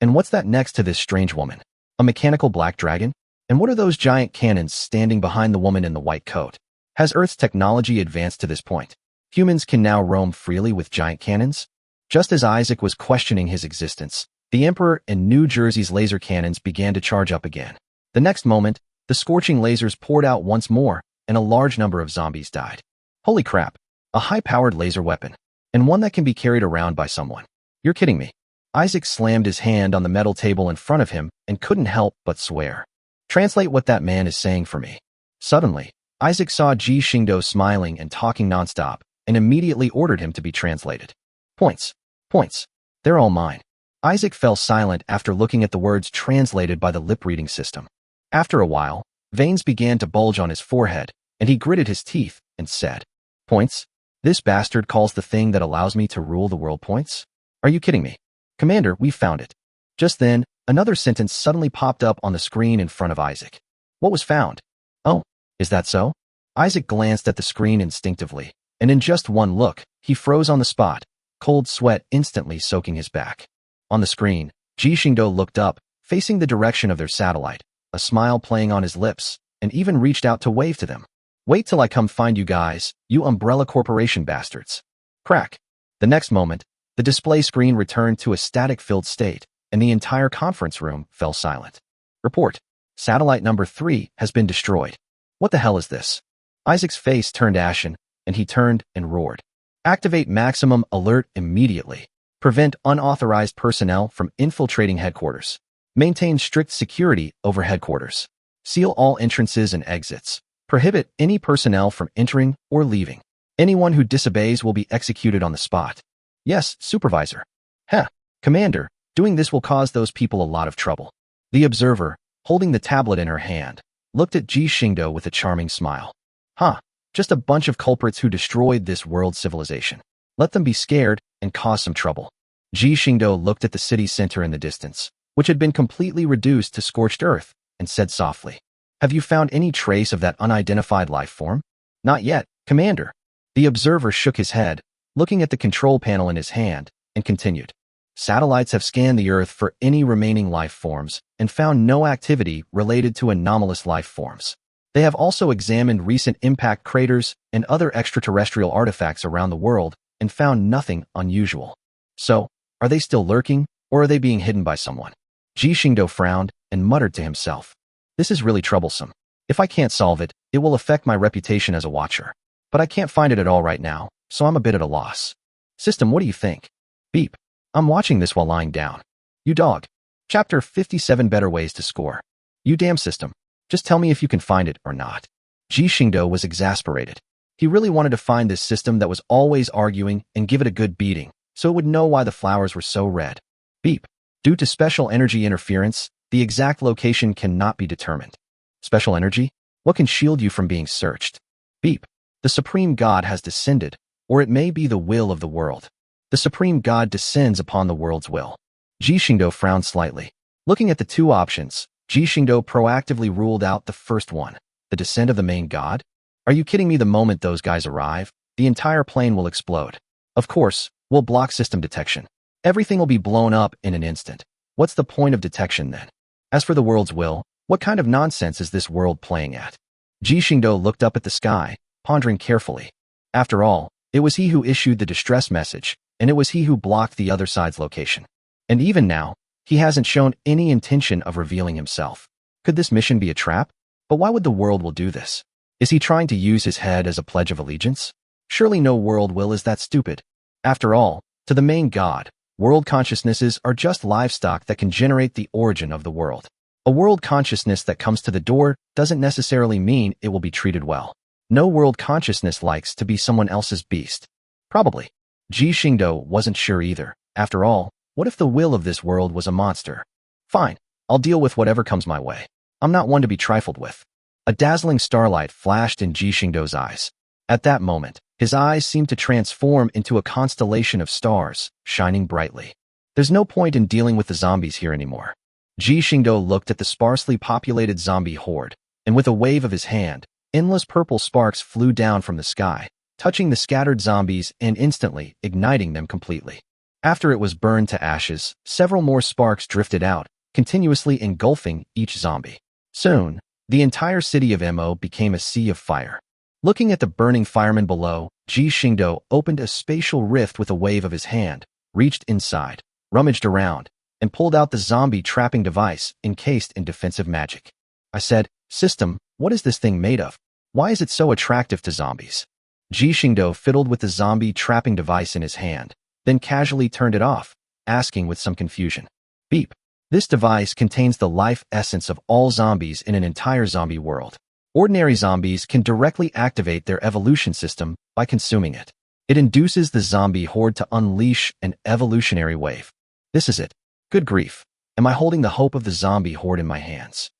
Speaker 1: And what's that next to this strange woman? A mechanical black dragon? And what are those giant cannons standing behind the woman in the white coat? Has Earth's technology advanced to this point? Humans can now roam freely with giant cannons? Just as Isaac was questioning his existence, the Emperor and New Jersey's laser cannons began to charge up again. The next moment, the scorching lasers poured out once more, and a large number of zombies died. Holy crap! A high-powered laser weapon. And one that can be carried around by someone. You're kidding me. Isaac slammed his hand on the metal table in front of him and couldn't help but swear. Translate what that man is saying for me. Suddenly, Isaac saw Ji Xingdou smiling and talking nonstop, and immediately ordered him to be translated. Points. Points. They're all mine. Isaac fell silent after looking at the words translated by the lip-reading system. After a while, veins began to bulge on his forehead, and he gritted his teeth and said, Points? This bastard calls the thing that allows me to rule the world points? Are you kidding me? Commander, we found it. Just then, another sentence suddenly popped up on the screen in front of Isaac. What was found? Oh, is that so? Isaac glanced at the screen instinctively, and in just one look, he froze on the spot, cold sweat instantly soaking his back. On the screen, Ji Xingdou looked up, facing the direction of their satellite, a smile playing on his lips, and even reached out to wave to them. Wait till I come find you guys, you Umbrella Corporation bastards. Crack. The next moment, the display screen returned to a static-filled state, and the entire conference room fell silent. Report. Satellite number 3 has been destroyed. What the hell is this? Isaac's face turned ashen, and he turned and roared. Activate maximum alert immediately. Prevent unauthorized personnel from infiltrating headquarters. Maintain strict security over headquarters. Seal all entrances and exits. Prohibit any personnel from entering or leaving. Anyone who disobeys will be executed on the spot. Yes, Supervisor. Heh, Commander, doing this will cause those people a lot of trouble. The observer, holding the tablet in her hand, looked at Ji Xingdou with a charming smile. Huh, just a bunch of culprits who destroyed this world civilization. Let them be scared and cause some trouble. Ji Xingdou looked at the city center in the distance, which had been completely reduced to scorched earth, and said softly, Have you found any trace of that unidentified life form? Not yet, Commander. The observer shook his head, looking at the control panel in his hand, and continued. Satellites have scanned the Earth for any remaining life forms and found no activity related to anomalous life forms. They have also examined recent impact craters and other extraterrestrial artifacts around the world and found nothing unusual. So, are they still lurking, or are they being hidden by someone? Ji Xingdou frowned and muttered to himself. This is really troublesome. If I can't solve it, it will affect my reputation as a watcher. But I can't find it at all right now, so I'm a bit at a loss. System, what do you think? Beep. I'm watching this while lying down. You dog. Chapter 57 Better Ways to Score. You damn system. Just tell me if you can find it or not. Ji Xingdou was exasperated. He really wanted to find this system that was always arguing and give it a good beating, so it would know why the flowers were so red. Beep. Due to special energy interference, the exact location cannot be determined. Special energy? What can shield you from being searched? Beep. The Supreme God has descended, or it may be the will of the world. The Supreme God descends upon the world's will. Ji Xingdou frowned slightly. Looking at the two options, Ji Xingdou proactively ruled out the first one, the descent of the main god. Are you kidding me? The moment those guys arrive, the entire plane will explode. Of course, we'll block system detection. Everything will be blown up in an instant. What's the point of detection then? As for the world's will, what kind of nonsense is this world playing at? Ji Xingdou looked up at the sky, pondering carefully. After all, it was he who issued the distress message, and it was he who blocked the other side's location. And even now, he hasn't shown any intention of revealing himself. Could this mission be a trap? But why would the world will do this? Is he trying to use his head as a pledge of allegiance? Surely no world will is that stupid. After all, to the main god, world consciousnesses are just livestock that can generate the origin of the world. A world consciousness that comes to the door doesn't necessarily mean it will be treated well. No world consciousness likes to be someone else's beast. Probably. Ji Xingdou wasn't sure either. After all, what if the will of this world was a monster? Fine, I'll deal with whatever comes my way. I'm not one to be trifled with. A dazzling starlight flashed in Ji Xingdou's eyes. At that moment, his eyes seemed to transform into a constellation of stars, shining brightly. There's no point in dealing with the zombies here anymore. Ji Xingdou looked at the sparsely populated zombie horde, and with a wave of his hand, endless purple sparks flew down from the sky, touching the scattered zombies and instantly igniting them completely. After it was burned to ashes, several more sparks drifted out, continuously engulfing each zombie. Soon, the entire city of Mo became a sea of fire. Looking at the burning firemen below, Ji Xingdou opened a spatial rift with a wave of his hand, reached inside, rummaged around, and pulled out the zombie trapping device encased in defensive magic. I said, System, what is this thing made of? Why is it so attractive to zombies? Ji Xingdou fiddled with the zombie trapping device in his hand, then casually turned it off, asking with some confusion. Beep. This device contains the life essence of all zombies in an entire zombie world. Ordinary zombies can directly activate their evolution system by consuming it. It induces the zombie horde to unleash an evolutionary wave. This is it. Good grief. Am I holding the hope of the zombie horde in my hands?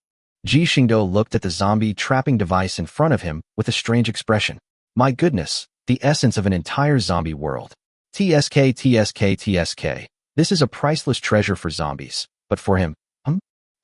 Speaker 1: Ji Xingdou looked at the zombie trapping device in front of him with a strange expression. My goodness, the essence of an entire zombie world. TSK, TSK, TSK. This is a priceless treasure for zombies. But for him,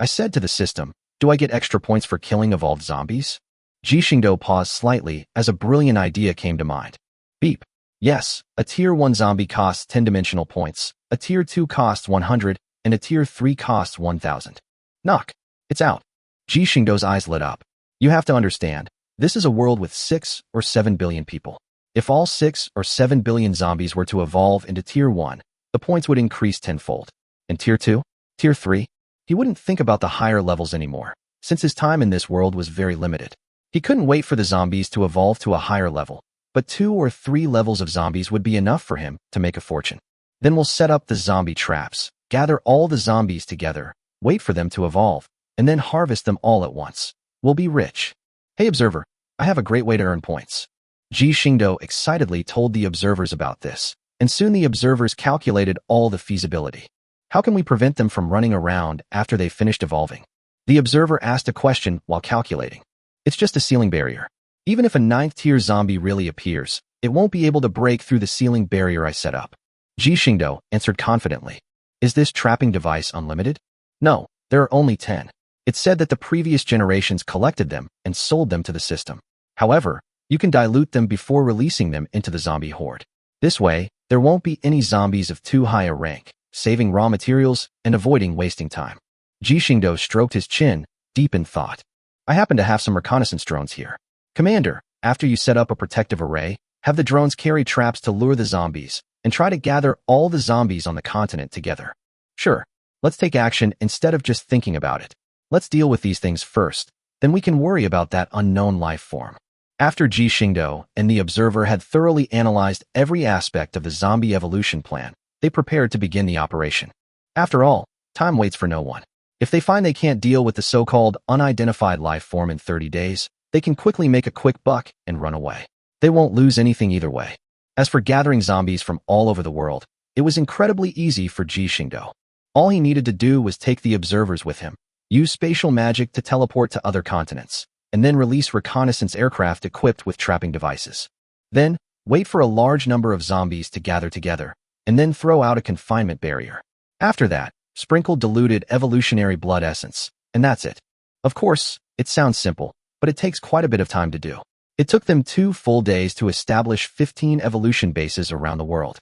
Speaker 1: I said to the system, do I get extra points for killing evolved zombies? Ji Xingdou paused slightly as a brilliant idea came to mind. Beep. Yes, a Tier 1 zombie costs 10 dimensional points, a Tier 2 costs 100, and a Tier 3 costs 1000. Knock. It's out. Ji Xingdou's eyes lit up. You have to understand, this is a world with 6 or 7 billion people. If all 6 or 7 billion zombies were to evolve into Tier 1, the points would increase tenfold. In Tier 2? Tier 3? He wouldn't think about the higher levels anymore, since his time in this world was very limited. He couldn't wait for the zombies to evolve to a higher level, but 2 or 3 levels of zombies would be enough for him to make a fortune. Then we'll set up the zombie traps, gather all the zombies together, wait for them to evolve, and then harvest them all at once. We'll be rich. Hey observer, I have a great way to earn points. Ji Xingdou excitedly told the observers about this, and soon the observers calculated all the feasibility. How can we prevent them from running around after they've finished evolving? The observer asked a question while calculating. It's just a ceiling barrier. Even if a 9th tier zombie really appears, it won't be able to break through the ceiling barrier I set up. Ji Xingdou answered confidently. Is this trapping device unlimited? No, there are only 10. It said that the previous generations collected them and sold them to the system. However, you can dilute them before releasing them into the zombie horde. This way, there won't be any zombies of too high a rank, saving raw materials and avoiding wasting time. Ji Xingdou stroked his chin, deep in thought. I happen to have some reconnaissance drones here. Commander, after you set up a protective array, have the drones carry traps to lure the zombies, and try to gather all the zombies on the continent together. Sure, let's take action instead of just thinking about it. Let's deal with these things first, then we can worry about that unknown life form. After Ji Xingdou and the observer had thoroughly analyzed every aspect of the zombie evolution plan, they prepared to begin the operation. After all, time waits for no one. If they find they can't deal with the so-called unidentified life form in 30 days, they can quickly make a quick buck and run away. They won't lose anything either way. As for gathering zombies from all over the world, it was incredibly easy for Ji Xingdou. All he needed to do was take the observers with him, use spatial magic to teleport to other continents, and then release reconnaissance aircraft equipped with trapping devices. Then, wait for a large number of zombies to gather together, and then throw out a confinement barrier. After that, sprinkle diluted evolutionary blood essence, and that's it. Of course, it sounds simple, but it takes quite a bit of time to do. It took them 2 full days to establish 15 evolution bases around the world.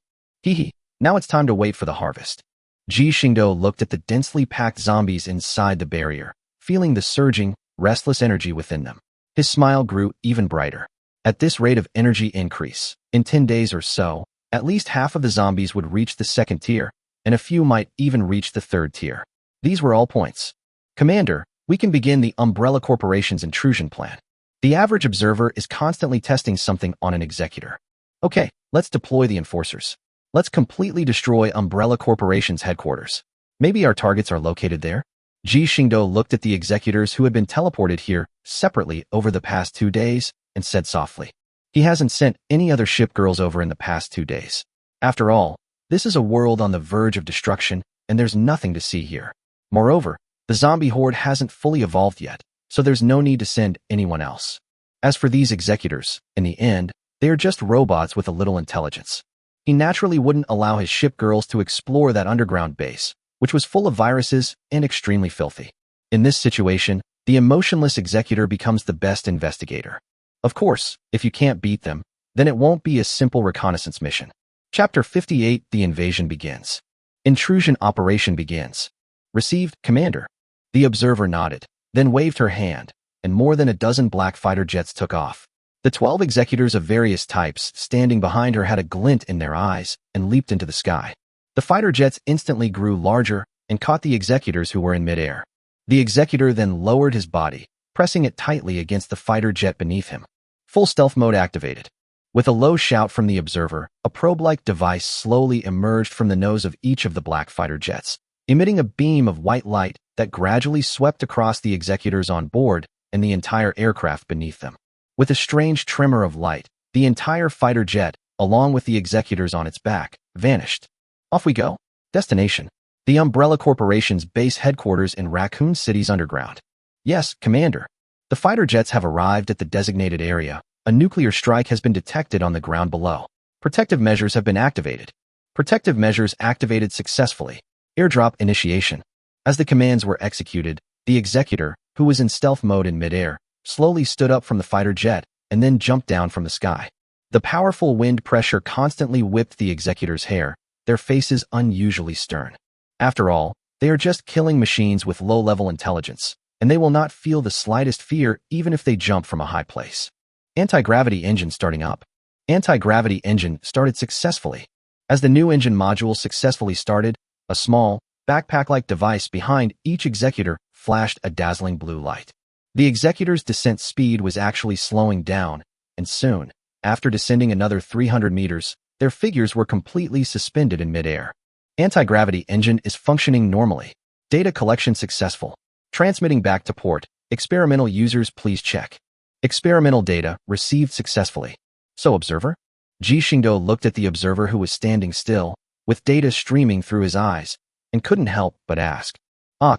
Speaker 1: Now it's time to wait for the harvest. Ji Xingdou looked at the densely packed zombies inside the barrier, feeling the surging, restless energy within them. His smile grew even brighter. At this rate of energy increase, in 10 days or so, at least half of the zombies would reach the 2nd tier, and a few might even reach the 3rd tier. These were all points. Commander, we can begin the Umbrella Corporation's intrusion plan. The average observer is constantly testing something on an executor. Okay, let's deploy the enforcers. Let's completely destroy Umbrella Corporation's headquarters. Maybe our targets are located there? Ji Xingdou looked at the executors who had been teleported here separately over the past 2 days and said softly. He hasn't sent any other shipgirls over in the past 2 days. After all, this is a world on the verge of destruction, and there's nothing to see here. Moreover, the zombie horde hasn't fully evolved yet, so there's no need to send anyone else. As for these executors, in the end, they are just robots with a little intelligence. He naturally wouldn't allow his shipgirls to explore that underground base, which was full of viruses and extremely filthy. In this situation, the emotionless executor becomes the best investigator. Of course, if you can't beat them, then it won't be a simple reconnaissance mission. Chapter 58, The Invasion begins. Intrusion operation begins. Received, Commander. The observer nodded, then waved her hand, and more than a dozen black fighter jets took off. The 12 executors of various types standing behind her had a glint in their eyes and leaped into the sky. The fighter jets instantly grew larger and caught the executors who were in midair. The executor then lowered his body, pressing it tightly against the fighter jet beneath him. Full stealth mode activated. With a low shout from the observer, a probe-like device slowly emerged from the nose of each of the black fighter jets, emitting a beam of white light that gradually swept across the executors on board and the entire aircraft beneath them. With a strange tremor of light, the entire fighter jet, along with the executors on its back, vanished. Off we go. Destination: the Umbrella Corporation's base headquarters in Raccoon City's underground. Yes, Commander. The fighter jets have arrived at the designated area. A nuclear strike has been detected on the ground below. Protective measures have been activated. Protective measures activated successfully. Airdrop initiation. As the commands were executed, the executor, who was in stealth mode in midair, slowly stood up from the fighter jet and then jumped down from the sky. The powerful wind pressure constantly whipped the executor's hair, their faces unusually stern. After all, they are just killing machines with low-level intelligence, and they will not feel the slightest fear even if they jump from a high place. Anti-gravity engine starting up. Anti-gravity engine started successfully. As the new engine module successfully started, a small, backpack-like device behind each executor flashed a dazzling blue light. The executor's descent speed was actually slowing down, and soon, after descending another 300 meters, their figures were completely suspended in midair. Anti-gravity engine is functioning normally. Data collection successful. Transmitting back to port. Experimental users please check. Experimental data received successfully. So observer? Ji Xingdou looked at the observer who was standing still, with data streaming through his eyes, and couldn't help but ask.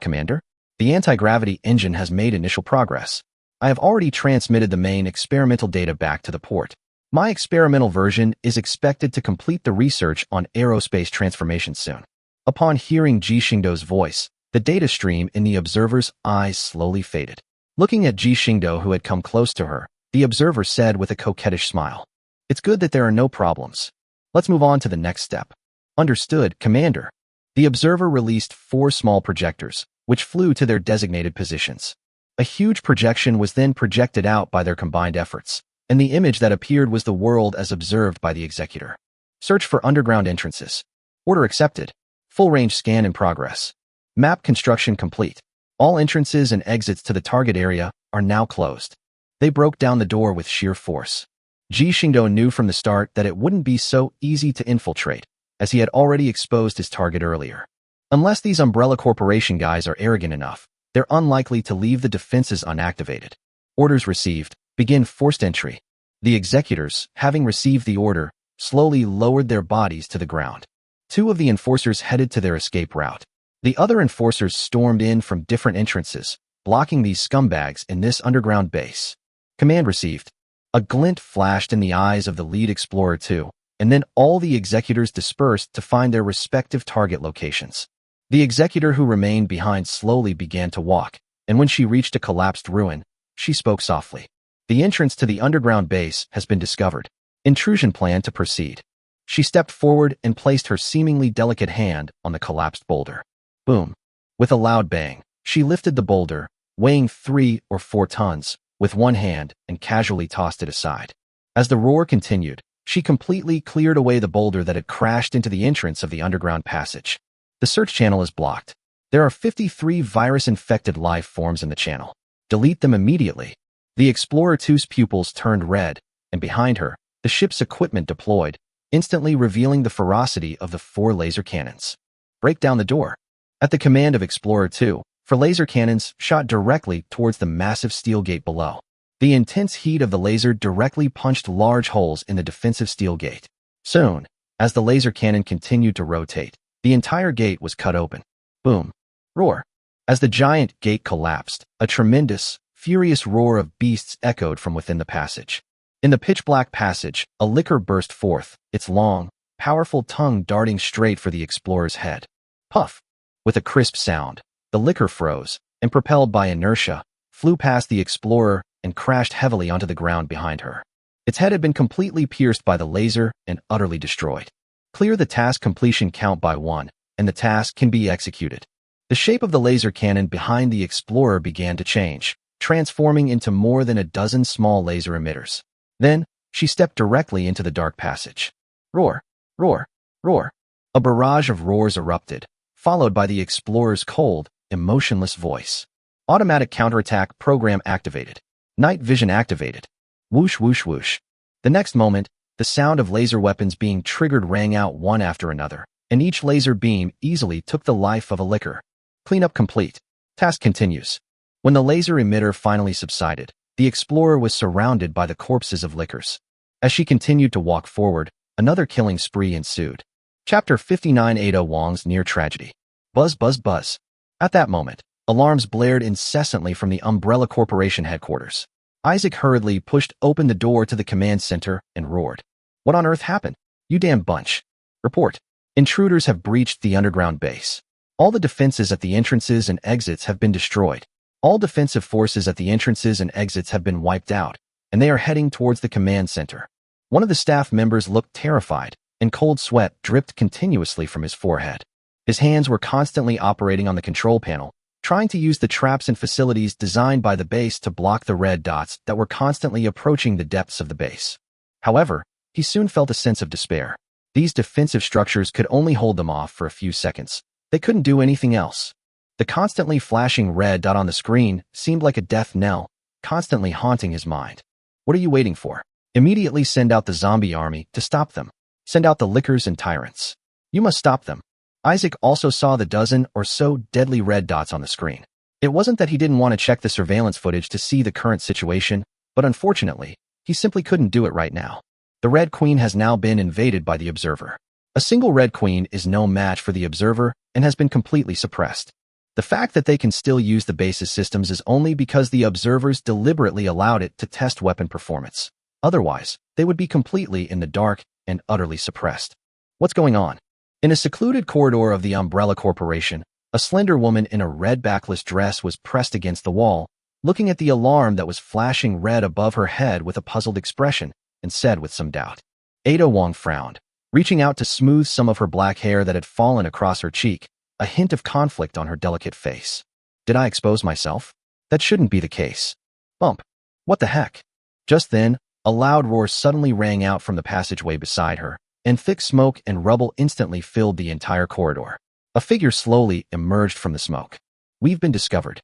Speaker 1: Commander? The anti-gravity engine has made initial progress. I have already transmitted the main experimental data back to the port. My experimental version is expected to complete the research on aerospace transformation soon. Upon hearing Ji Xingdou's voice, the data stream in the observer's eyes slowly faded. Looking at Ji Xingdou, who had come close to her, the observer said with a coquettish smile, "It's good that there are no problems. Let's move on to the next step." Understood, Commander. The observer released 4 small projectors, which flew to their designated positions. A huge projection was then projected out by their combined efforts, and the image that appeared was the world as observed by the executor. Search for underground entrances. Order accepted. Full-range scan in progress. Map construction complete. All entrances and exits to the target area are now closed. They broke down the door with sheer force. Ji Xingdou knew from the start that it wouldn't be so easy to infiltrate, as he had already exposed his target earlier. Unless these Umbrella Corporation guys are arrogant enough, they're unlikely to leave the defenses unactivated. Orders received. Begin forced entry. The executors, having received the order, slowly lowered their bodies to the ground. 2 of the enforcers headed to their escape route. The other enforcers stormed in from different entrances, blocking these scumbags in this underground base. Command received. A glint flashed in the eyes of the lead explorer too, and then all the executors dispersed to find their respective target locations. The executor who remained behind slowly began to walk, and when she reached a collapsed ruin, she spoke softly. The entrance to the underground base has been discovered. Intrusion plan to proceed. She stepped forward and placed her seemingly delicate hand on the collapsed boulder. Boom. With a loud bang, she lifted the boulder, weighing 3 or 4 tons, with one hand and casually tossed it aside. As the roar continued, she completely cleared away the boulder that had crashed into the entrance of the underground passage. The search channel is blocked. There are 53 virus-infected life forms in the channel. Delete them immediately. The Explorer 2's pupils turned red, and behind her, the ship's equipment deployed, instantly revealing the ferocity of the 4 laser cannons. Break down the door. At the command of Explorer 2, 4 laser cannons shot directly towards the massive steel gate below. The intense heat of the laser directly punched large holes in the defensive steel gate. Soon, as the laser cannon continued to rotate, the entire gate was cut open. Boom. Roar. As the giant gate collapsed, a tremendous, furious roar of beasts echoed from within the passage. In the pitch-black passage, a licker burst forth, its long, powerful tongue darting straight for the explorer's head. Puff! With a crisp sound, the licker froze, and propelled by inertia, flew past the explorer and crashed heavily onto the ground behind her. Its head had been completely pierced by the laser and utterly destroyed. Clear the task completion count by 1, and the task can be executed. The shape of the laser cannon behind the explorer began to change, transforming into more than a dozen small laser emitters. Then, she stepped directly into the dark passage. Roar, roar, roar. A barrage of roars erupted, followed by the explorer's cold, emotionless voice. Automatic counterattack program activated. Night vision activated. Whoosh, whoosh, whoosh. The next moment, the sound of laser weapons being triggered rang out one after another, and each laser beam easily took the life of a licker. Cleanup complete. Task continues. When the laser emitter finally subsided, the explorer was surrounded by the corpses of lickers. As she continued to walk forward, another killing spree ensued. Chapter 5980 Wang's Near Tragedy. Buzz, buzz, buzz. At that moment, alarms blared incessantly from the Umbrella Corporation headquarters. Isaac hurriedly pushed open the door to the command center and roared. What on earth happened? You damn bunch. Report. Intruders have breached the underground base. All the defenses at the entrances and exits have been destroyed. All defensive forces at the entrances and exits have been wiped out, and they are heading towards the command center. One of the staff members looked terrified, and cold sweat dripped continuously from his forehead. His hands were constantly operating on the control panel, trying to use the traps and facilities designed by the base to block the red dots that were constantly approaching the depths of the base. However, he soon felt a sense of despair. These defensive structures could only hold them off for a few seconds. They couldn't do anything else. The constantly flashing red dot on the screen seemed like a death knell, constantly haunting his mind. What are you waiting for? Immediately send out the zombie army to stop them. Send out the lickers and tyrants. You must stop them. Isaac also saw the dozen or so deadly red dots on the screen. It wasn't that he didn't want to check the surveillance footage to see the current situation, but unfortunately, he simply couldn't do it right now. The Red Queen has now been invaded by the Observer. A single Red Queen is no match for the Observer and has been completely suppressed. The fact that they can still use the base's systems is only because the Observers deliberately allowed it to test weapon performance. Otherwise, they would be completely in the dark and utterly suppressed. What's going on? In a secluded corridor of the Umbrella Corporation, a slender woman in a red backless dress was pressed against the wall, looking at the alarm that was flashing red above her head with a puzzled expression, and said with some doubt. Ada Wong frowned, reaching out to smooth some of her black hair that had fallen across her cheek, a hint of conflict on her delicate face. Did I expose myself? That shouldn't be the case. Bump. What the heck? Just then, a loud roar suddenly rang out from the passageway beside her, and thick smoke and rubble instantly filled the entire corridor. A figure slowly emerged from the smoke. We've been discovered.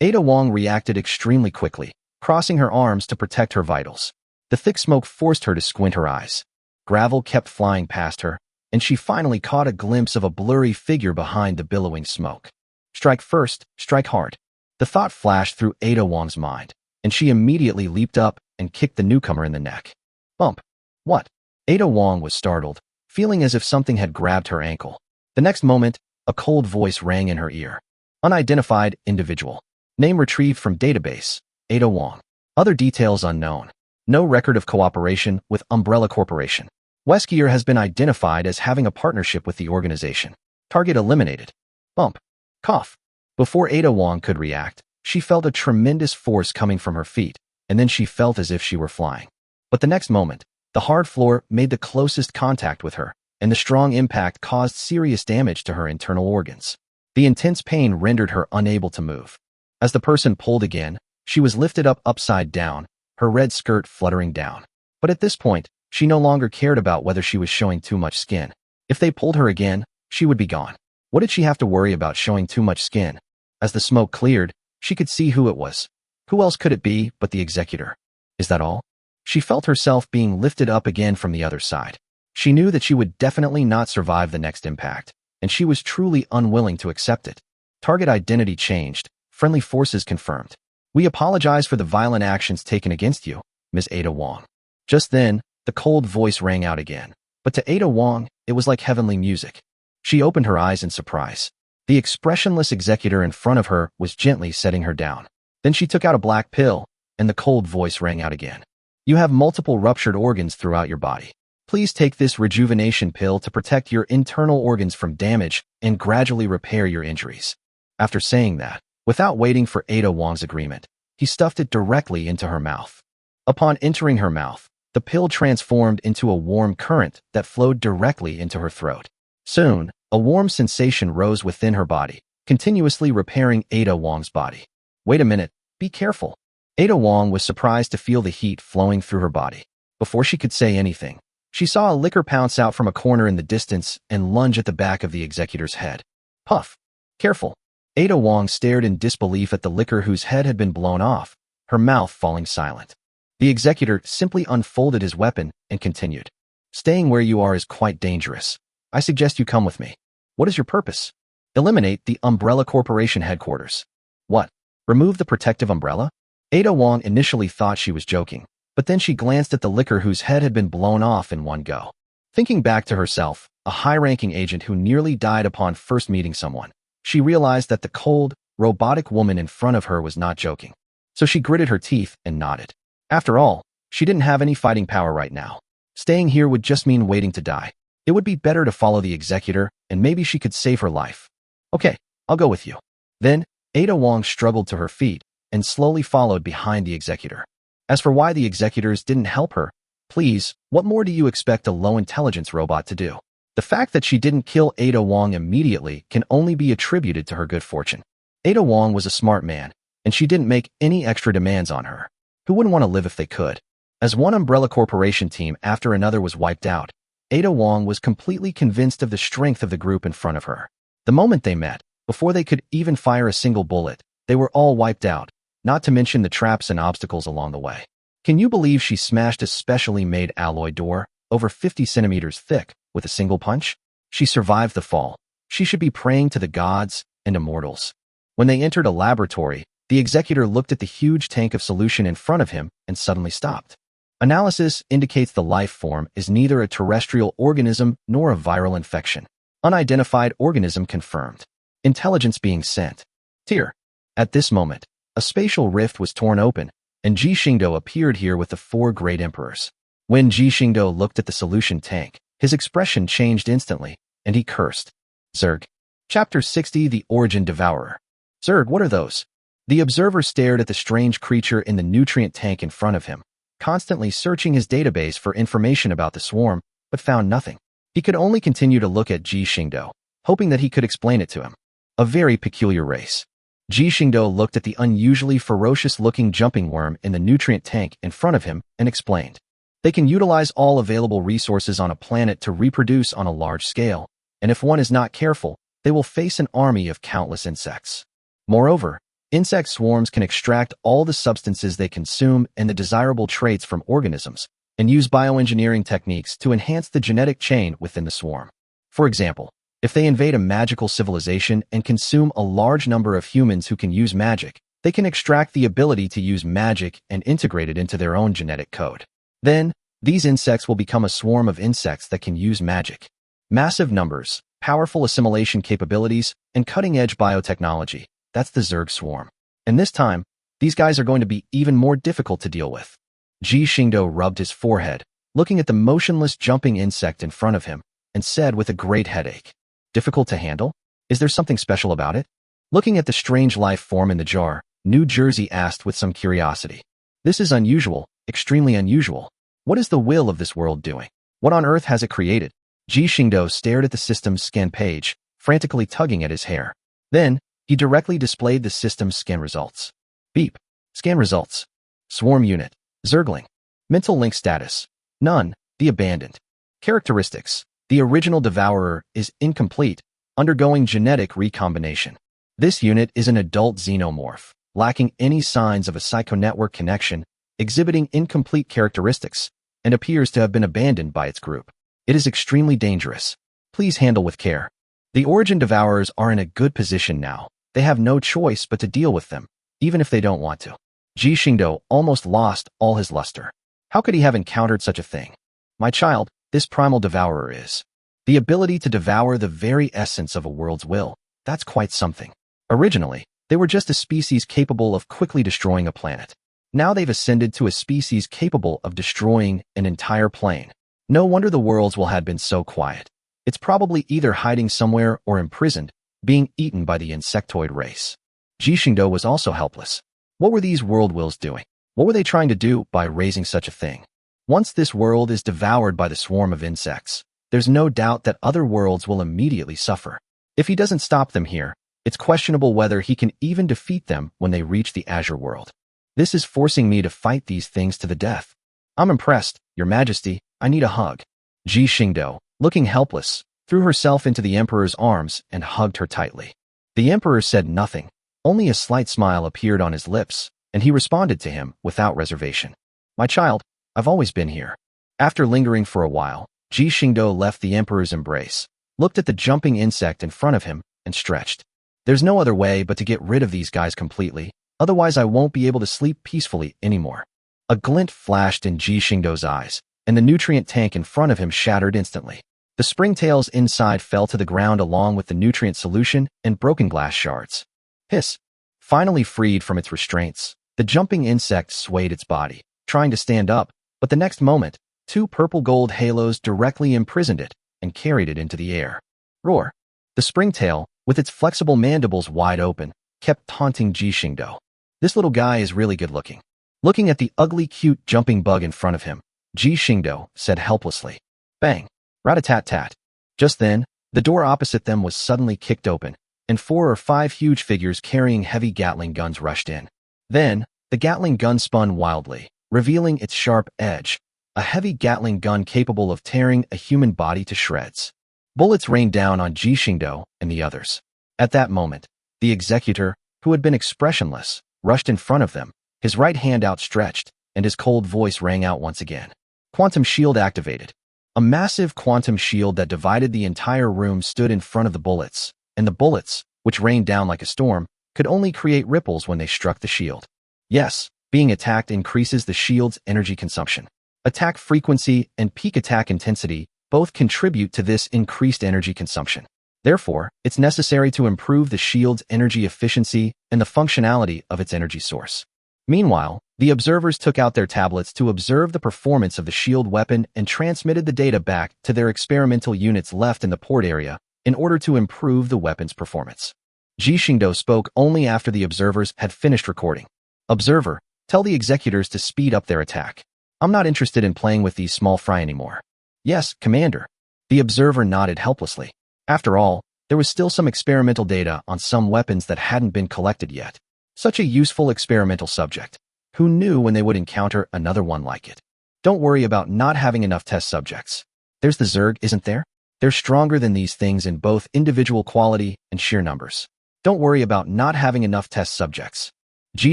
Speaker 1: Ada Wong reacted extremely quickly, crossing her arms to protect her vitals. The thick smoke forced her to squint her eyes. Gravel kept flying past her, and she finally caught a glimpse of a blurry figure behind the billowing smoke. Strike first, strike hard. The thought flashed through Ada Wong's mind, and she immediately leaped up and kicked the newcomer in the neck. Bump. What? Ada Wong was startled, feeling as if something had grabbed her ankle. The next moment, a cold voice rang in her ear. Unidentified individual. Name retrieved from database, Ada Wong. Other details unknown. No record of cooperation with Umbrella Corporation. Weskier has been identified as having a partnership with the organization. Target eliminated. Bump. Cough. Before Ada Wong could react, she felt a tremendous force coming from her feet, and then she felt as if she were flying. But the next moment, the hard floor made the closest contact with her, and the strong impact caused serious damage to her internal organs. The intense pain rendered her unable to move. As the person pulled again, she was lifted up upside down, her red skirt fluttering down. But at this point, she no longer cared about whether she was showing too much skin. If they pulled her again, she would be gone. What did she have to worry about showing too much skin? As the smoke cleared, she could see who it was. Who else could it be but the executor? Is that all? She felt herself being lifted up again from the other side. She knew that she would definitely not survive the next impact, and she was truly unwilling to accept it. Target identity changed. Friendly forces confirmed. We apologize for the violent actions taken against you, Ms. Ada Wong. Just then, the cold voice rang out again. But to Ada Wong, it was like heavenly music. She opened her eyes in surprise. The expressionless executor in front of her was gently setting her down. Then she took out a black pill, and the cold voice rang out again. You have multiple ruptured organs throughout your body. Please take this rejuvenation pill to protect your internal organs from damage and gradually repair your injuries. After saying that, without waiting for Ada Wong's agreement, he stuffed it directly into her mouth. Upon entering her mouth, the pill transformed into a warm current that flowed directly into her throat. Soon, a warm sensation rose within her body, continuously repairing Ada Wong's body. Wait a minute, be careful. Ada Wong was surprised to feel the heat flowing through her body. Before she could say anything, she saw a licker pounce out from a corner in the distance and lunge at the back of the executor's head. Puff. Careful. Ada Wong stared in disbelief at the licker whose head had been blown off, her mouth falling silent. The executor simply unfolded his weapon and continued. Staying where you are is quite dangerous. I suggest you come with me. What is your purpose? Eliminate the Umbrella Corporation headquarters. What? Remove the protective umbrella? Ada Wong initially thought she was joking, but then she glanced at the licker whose head had been blown off in one go. Thinking back to herself, a high-ranking agent who nearly died upon first meeting someone, she realized that the cold, robotic woman in front of her was not joking. So she gritted her teeth and nodded. After all, she didn't have any fighting power right now. Staying here would just mean waiting to die. It would be better to follow the executor, and maybe she could save her life. Okay, I'll go with you. Then, Ada Wong struggled to her feet and slowly followed behind the executor. As for why the executors didn't help her, please, what more do you expect a low-intelligence robot to do? The fact that she didn't kill Ada Wong immediately can only be attributed to her good fortune. Ada Wong was a smart man, and she didn't make any extra demands on her. Who wouldn't want to live if they could? As one Umbrella Corporation team after another was wiped out, Ada Wong was completely convinced of the strength of the group in front of her. The moment they met, before they could even fire a single bullet, they were all wiped out, not to mention the traps and obstacles along the way. Can you believe she smashed a specially made alloy door, over 50 centimeters thick, with a single punch? She survived the fall. She should be praying to the gods and immortals. When they entered a laboratory, the executor looked at the huge tank of solution in front of him and suddenly stopped. Analysis indicates the life form is neither a terrestrial organism nor a viral infection. Unidentified organism confirmed. Intelligence being sent. Tear. At this moment, a spatial rift was torn open, and Ji Xingdou appeared here with the 4 great emperors. When Ji Xingdou looked at the solution tank, his expression changed instantly, and he cursed. Zerg. Chapter 60 The Origin Devourer. Zerg, what are those? The observer stared at the strange creature in the nutrient tank in front of him, constantly searching his database for information about the swarm, but found nothing. He could only continue to look at Ji Xingdou, hoping that he could explain it to him. A very peculiar race. Ji Xingdou looked at the unusually ferocious-looking jumping worm in the nutrient tank in front of him and explained. They can utilize all available resources on a planet to reproduce on a large scale, and if one is not careful, they will face an army of countless insects. Moreover, insect swarms can extract all the substances they consume and the desirable traits from organisms, and use bioengineering techniques to enhance the genetic chain within the swarm. For example, if they invade a magical civilization and consume a large number of humans who can use magic, they can extract the ability to use magic and integrate it into their own genetic code. Then, these insects will become a swarm of insects that can use magic. Massive numbers, powerful assimilation capabilities, and cutting-edge biotechnology. That's the Zerg swarm. And this time, these guys are going to be even more difficult to deal with. Ji Xingdou rubbed his forehead, looking at the motionless jumping insect in front of him, and said with a great headache, difficult to handle? Is there something special about it? Looking at the strange life form in the jar, New Jersey asked with some curiosity. This is unusual, extremely unusual. What is the will of this world doing? What on earth has it created? Ji Xingdou stared at the system's scan page, frantically tugging at his hair. Then, he directly displayed the system's scan results. Beep. Scan results. Swarm unit. Zergling. Mental link status. None. The abandoned. Characteristics. The original devourer is incomplete, undergoing genetic recombination. This unit is an adult xenomorph, lacking any signs of a psychonetwork connection, exhibiting incomplete characteristics, and appears to have been abandoned by its group. It is extremely dangerous. Please handle with care. The origin devourers are in a good position now. They have no choice but to deal with them, even if they don't want to. Ji Xingdou almost lost all his luster. How could he have encountered such a thing? My child, this primal devourer is the ability to devour the very essence of a world's will. That's quite something. Originally, they were just a species capable of quickly destroying a planet. Now they've ascended to a species capable of destroying an entire plane. No wonder the worlds will have been so quiet. It's probably either hiding somewhere or imprisoned, being eaten by the insectoid race. Ji Xingdou was also helpless. What were these world wills doing? What were they trying to do by raising such a thing? Once this world is devoured by the swarm of insects, there's no doubt that other worlds will immediately suffer. If he doesn't stop them here, it's questionable whether he can even defeat them when they reach the Azure world. This is forcing me to fight these things to the death. I'm impressed, Your Majesty. I need a hug. Ji Xingdou, looking helpless, threw herself into the Emperor's arms and hugged her tightly. The Emperor said nothing. Only a slight smile appeared on his lips, and he responded to him without reservation. My child, I've always been here. After lingering for a while, Ji Xingdou left the Emperor's embrace, looked at the jumping insect in front of him, and stretched. There's no other way but to get rid of these guys completely, otherwise I won't be able to sleep peacefully anymore. A glint flashed in Ji Xingdou's eyes, and the nutrient tank in front of him shattered instantly. The springtails inside fell to the ground along with the nutrient solution and broken glass shards. Hiss. Finally freed from its restraints, the jumping insect swayed its body, trying to stand up, but the next moment, 2 purple-gold halos directly imprisoned it and carried it into the air. Roar. The springtail, with its flexible mandibles wide open, kept taunting Ji Xingdou. This little guy is really good looking. Looking at the ugly, cute jumping bug in front of him, Ji Xingdou said helplessly. Bang! Rat-a-tat-tat. Just then, the door opposite them was suddenly kicked open, and 4 or 5 huge figures carrying heavy Gatling guns rushed in. Then, the Gatling gun spun wildly, revealing its sharp edge, a heavy Gatling gun capable of tearing a human body to shreds. Bullets rained down on Ji Xingdou and the others. At that moment, the executor, who had been expressionless, rushed in front of them, his right hand outstretched, and his cold voice rang out once again. Quantum shield activated. A massive quantum shield that divided the entire room stood in front of the bullets, and the bullets, which rained down like a storm, could only create ripples when they struck the shield. Yes, being attacked increases the shield's energy consumption. Attack frequency and peak attack intensity both contribute to this increased energy consumption. Therefore, it's necessary to improve the shield's energy efficiency and the functionality of its energy source. Meanwhile, the observers took out their tablets to observe the performance of the shield weapon and transmitted the data back to their experimental units left in the port area in order to improve the weapon's performance. Ji Xingdou spoke only after the observers had finished recording. Observer, tell the executors to speed up their attack. I'm not interested in playing with these small fry anymore. Yes, Commander. The observer nodded helplessly. After all, there was still some experimental data on some weapons that hadn't been collected yet. Such a useful experimental subject. Who knew when they would encounter another one like it? Don't worry about not having enough test subjects. There's the Zerg, isn't there? They're stronger than these things in both individual quality and sheer numbers. Don't worry about not having enough test subjects. Ji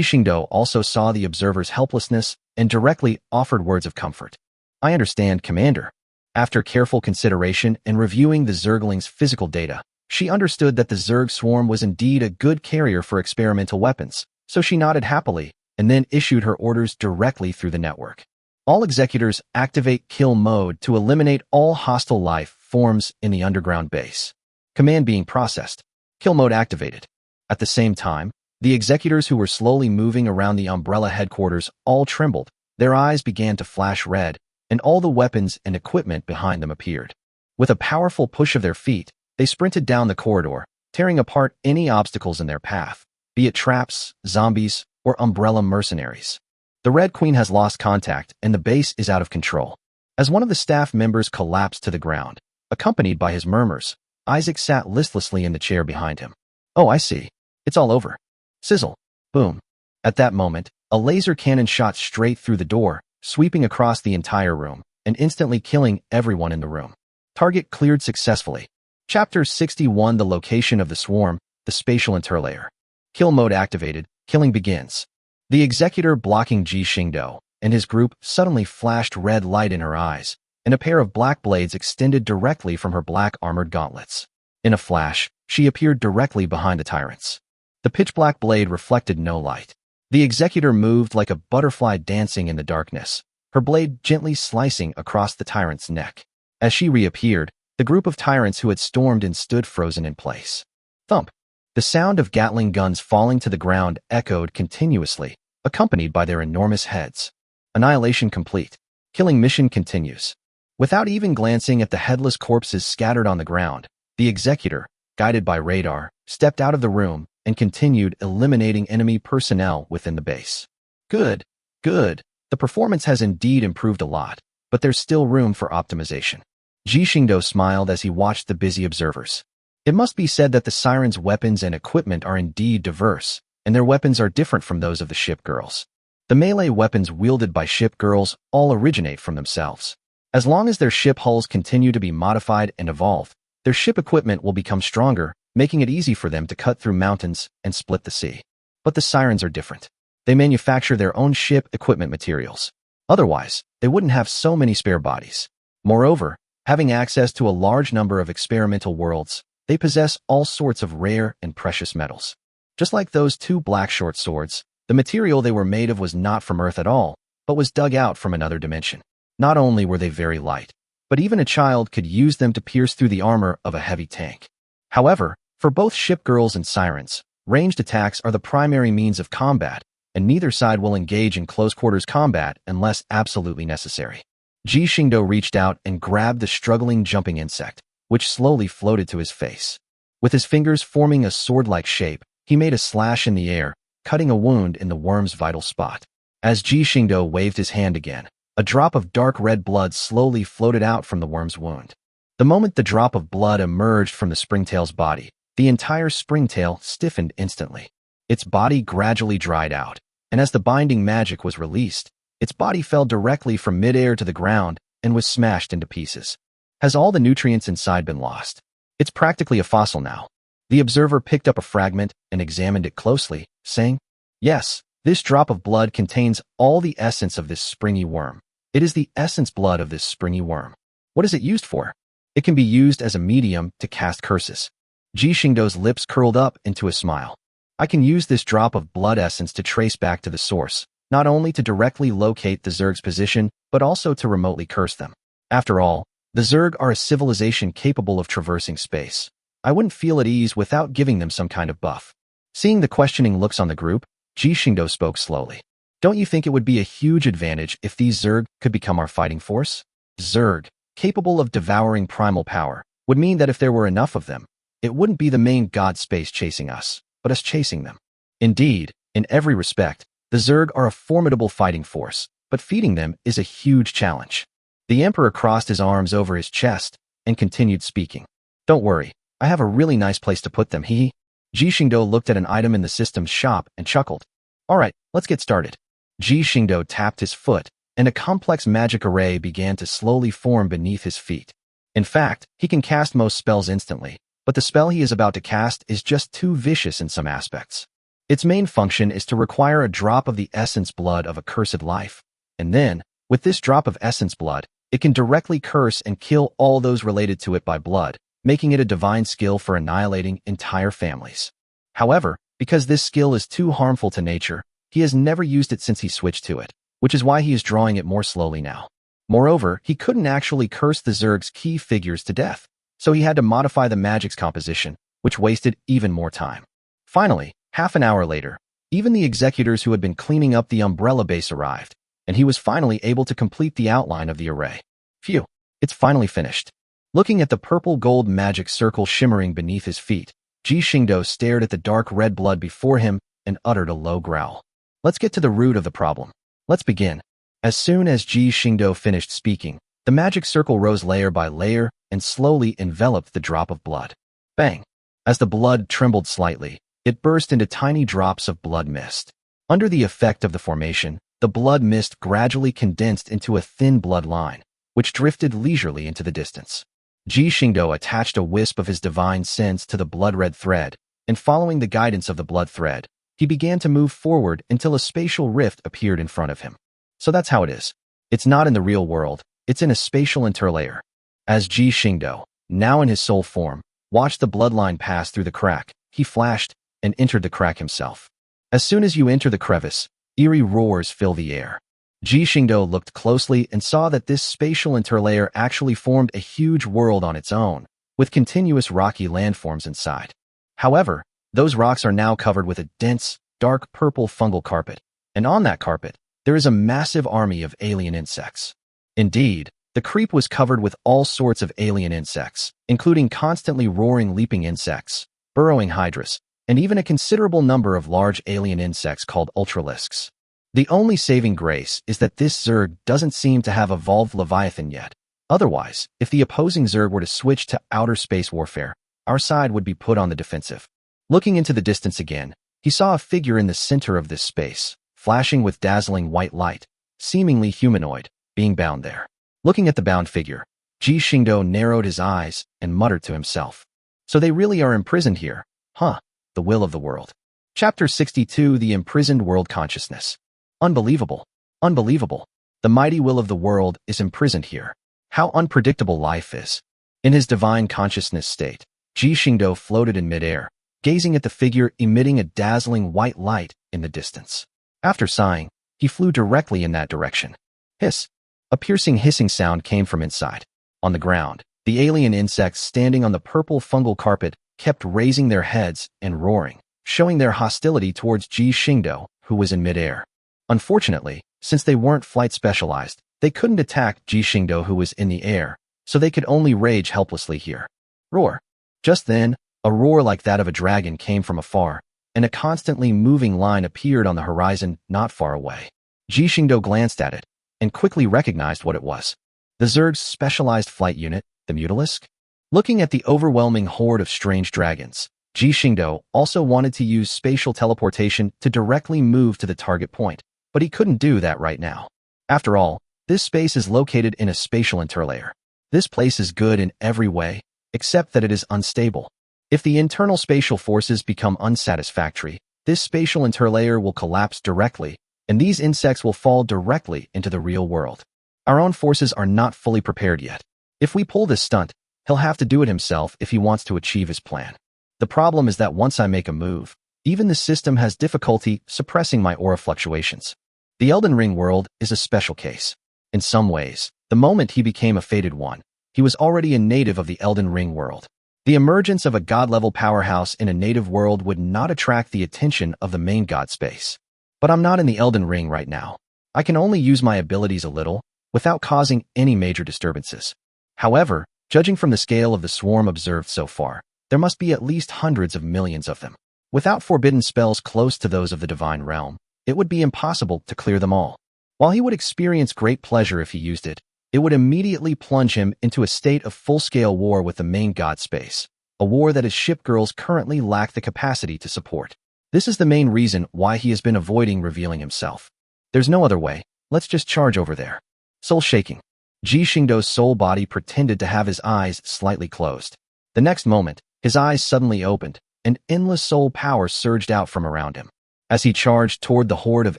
Speaker 1: Xingdou also saw the observer's helplessness and directly offered words of comfort. I understand, Commander. After careful consideration and reviewing the Zergling's physical data, she understood that the Zerg swarm was indeed a good carrier for experimental weapons, so she nodded happily and then issued her orders directly through the network. All executors activate kill mode to eliminate all hostile life forms in the underground base. Command being processed. Kill mode activated. At the same time, the executors who were slowly moving around the Umbrella headquarters all trembled, their eyes began to flash red, and all the weapons and equipment behind them appeared. With a powerful push of their feet, they sprinted down the corridor, tearing apart any obstacles in their path, be it traps, zombies, or Umbrella mercenaries. The Red Queen has lost contact, and the base is out of control. As one of the staff members collapsed to the ground, accompanied by his murmurs, Isaac sat listlessly in the chair behind him. Oh, I see. It's all over. Sizzle. Boom. At that moment, a laser cannon shot straight through the door, sweeping across the entire room, and instantly killing everyone in the room. Target cleared successfully. Chapter 61. The location of the swarm, the spatial interlayer. Kill mode activated, killing begins. The executor blocking Ji Xingdou and his group suddenly flashed red light in her eyes, and a pair of black blades extended directly from her black armored gauntlets. In a flash, she appeared directly behind the tyrants. The pitch-black blade reflected no light. The executor moved like a butterfly dancing in the darkness, her blade gently slicing across the tyrant's neck. As she reappeared, the group of tyrants who had stormed in stood frozen in place. Thump! The sound of Gatling guns falling to the ground echoed continuously, accompanied by their enormous heads. Annihilation complete. Killing mission continues. Without even glancing at the headless corpses scattered on the ground, the executor, guided by radar, stepped out of the room and continued eliminating enemy personnel within the base. Good, good. The performance has indeed improved a lot, but there's still room for optimization. Ji Xingdou smiled as he watched the busy observers. It must be said that the Siren's weapons and equipment are indeed diverse, and their weapons are different from those of the Shipgirls. The melee weapons wielded by Shipgirls all originate from themselves. As long as their ship hulls continue to be modified and evolved, their ship equipment will become stronger, making it easy for them to cut through mountains and split the sea. But the Sirens are different. They manufacture their own ship equipment materials. Otherwise, they wouldn't have so many spare bodies. Moreover, having access to a large number of experimental worlds, they possess all sorts of rare and precious metals. Just like those two black short swords, the material they were made of was not from Earth at all, but was dug out from another dimension. Not only were they very light, but even a child could use them to pierce through the armor of a heavy tank. However, for both Shipgirls and Sirens, ranged attacks are the primary means of combat, and neither side will engage in close-quarters combat unless absolutely necessary. Ji Xingdou reached out and grabbed the struggling jumping insect, which slowly floated to his face. With his fingers forming a sword-like shape, He made a slash in the air, cutting a wound in the worm's vital spot. As Ji Xingdou waved his hand again, a drop of dark red blood slowly floated out from the worm's wound. The moment the drop of blood emerged from the springtail's body, the entire springtail stiffened instantly. Its body gradually dried out, and as the binding magic was released, its body fell directly from midair to the ground and was smashed into pieces. Has all the nutrients inside been lost? It's practically a fossil now. The observer picked up a fragment and examined it closely, saying, "Yes, this drop of blood contains all the essence of this springy worm. It is the essence blood of this springy worm. What is it used for? It can be used as a medium to cast curses." Ji Xingdou's lips curled up into a smile. "I can use this drop of blood essence to trace back to the source, not only to directly locate the Zerg's position, but also to remotely curse them. After all, the Zerg are a civilization capable of traversing space. I wouldn't feel at ease without giving them some kind of buff." Seeing the questioning looks on the group, Ji Xingdou spoke slowly. "Don't you think it would be a huge advantage if these Zerg could become our fighting force? Zerg, capable of devouring primal power, would mean that if there were enough of them, it wouldn't be the main god space chasing us, but us chasing them. Indeed, in every respect, the Zerg are a formidable fighting force, but feeding them is a huge challenge." The Emperor crossed his arms over his chest and continued speaking. "Don't worry, I have a really nice place to put them, hee." Ji Xingdou looked at an item in the system's shop and chuckled. "All right, let's get started." Ji Xingdou tapped his foot, and a complex magic array began to slowly form beneath his feet. In fact, he can cast most spells instantly, but the spell he is about to cast is just too vicious in some aspects. Its main function is to require a drop of the essence blood of a cursed life, and then, with this drop of essence blood, it can directly curse and kill all those related to it by blood, making it a divine skill for annihilating entire families. However, because this skill is too harmful to nature, he has never used it since he switched to it, which is why he is drawing it more slowly now. Moreover, he couldn't actually curse the Zerg's key figures to death, so he had to modify the magic's composition, which wasted even more time. Finally, half an hour later, even the executors who had been cleaning up the umbrella base arrived, and he was finally able to complete the outline of the array. Phew, it's finally finished. Looking at the purple-gold magic circle shimmering beneath his feet, Ji Xingdou stared at the dark red blood before him and uttered a low growl. "Let's get to the root of the problem. Let's begin." As soon as Ji Xingdou finished speaking, the magic circle rose layer by layer and slowly enveloped the drop of blood. Bang! As the blood trembled slightly, it burst into tiny drops of blood mist. Under the effect of the formation, the blood mist gradually condensed into a thin blood line, which drifted leisurely into the distance. Ji Xingdou attached a wisp of his divine sense to the blood-red thread, and following the guidance of the blood thread, he began to move forward until a spatial rift appeared in front of him. So that's how it is. It's not in the real world, it's in a spatial interlayer. As Ji Xingdou, now in his soul form, watched the bloodline pass through the crack, he flashed and entered the crack himself. As soon as you enter the crevice, eerie roars fill the air. Ji Xingdou looked closely and saw that this spatial interlayer actually formed a huge world on its own, with continuous rocky landforms inside. However, those rocks are now covered with a dense, dark purple fungal carpet, and on that carpet, there is a massive army of alien insects. Indeed, the creep was covered with all sorts of alien insects, including constantly roaring leaping insects, burrowing hydras, and even a considerable number of large alien insects called ultralisks. The only saving grace is that this Zerg doesn't seem to have evolved Leviathan yet. Otherwise, if the opposing Zerg were to switch to outer space warfare, our side would be put on the defensive. Looking into the distance again, he saw a figure in the center of this space, flashing with dazzling white light, seemingly humanoid, being bound there. Looking at the bound figure, Ji Xingdou narrowed his eyes and muttered to himself. So they really are imprisoned here, huh? The will of the world. Chapter 62, The Imprisoned World Consciousness. Unbelievable. Unbelievable. The mighty will of the world is imprisoned here. How unpredictable life is. In his divine consciousness state, Ji Xingdou floated in midair, gazing at the figure emitting a dazzling white light in the distance. After sighing, he flew directly in that direction. Hiss. A piercing hissing sound came from inside. On the ground, the alien insects standing on the purple fungal carpet kept raising their heads and roaring, showing their hostility towards Ji Xingdou, who was in midair. Unfortunately, since they weren't flight specialized, they couldn't attack Ji Xingdou, who was in the air, so they could only rage helplessly here. Roar. Just then, a roar like that of a dragon came from afar, and a constantly moving line appeared on the horizon not far away. Ji Xingdou glanced at it and quickly recognized what it was. The Zerg's specialized flight unit, the Mutalisk? Looking at the overwhelming horde of strange dragons, Ji Xingdou also wanted to use spatial teleportation to directly move to the target point, but he couldn't do that right now. After all, this space is located in a spatial interlayer. This place is good in every way, except that it is unstable. If the internal spatial forces become unsatisfactory, this spatial interlayer will collapse directly, and these insects will fall directly into the real world. Our own forces are not fully prepared yet. If we pull this stunt, he'll have to do it himself if he wants to achieve his plan. The problem is that once I make a move, even the system has difficulty suppressing my aura fluctuations. The Elden Ring world is a special case. In some ways, the moment he became a fated one, he was already a native of the Elden Ring world. The emergence of a god-level powerhouse in a native world would not attract the attention of the main god space. But I'm not in the Elden Ring right now. I can only use my abilities a little, without causing any major disturbances. However, judging from the scale of the swarm observed so far, there must be at least hundreds of millions of them. Without forbidden spells close to those of the divine realm, it would be impossible to clear them all. While he would experience great pleasure if he used it, it would immediately plunge him into a state of full-scale war with the main god space, a war that his shipgirls currently lack the capacity to support. This is the main reason why he has been avoiding revealing himself. There's no other way, let's just charge over there. Soul shaking. Ji Xingdou's soul body pretended to have his eyes slightly closed. The next moment, his eyes suddenly opened, and endless soul power surged out from around him. As he charged toward the horde of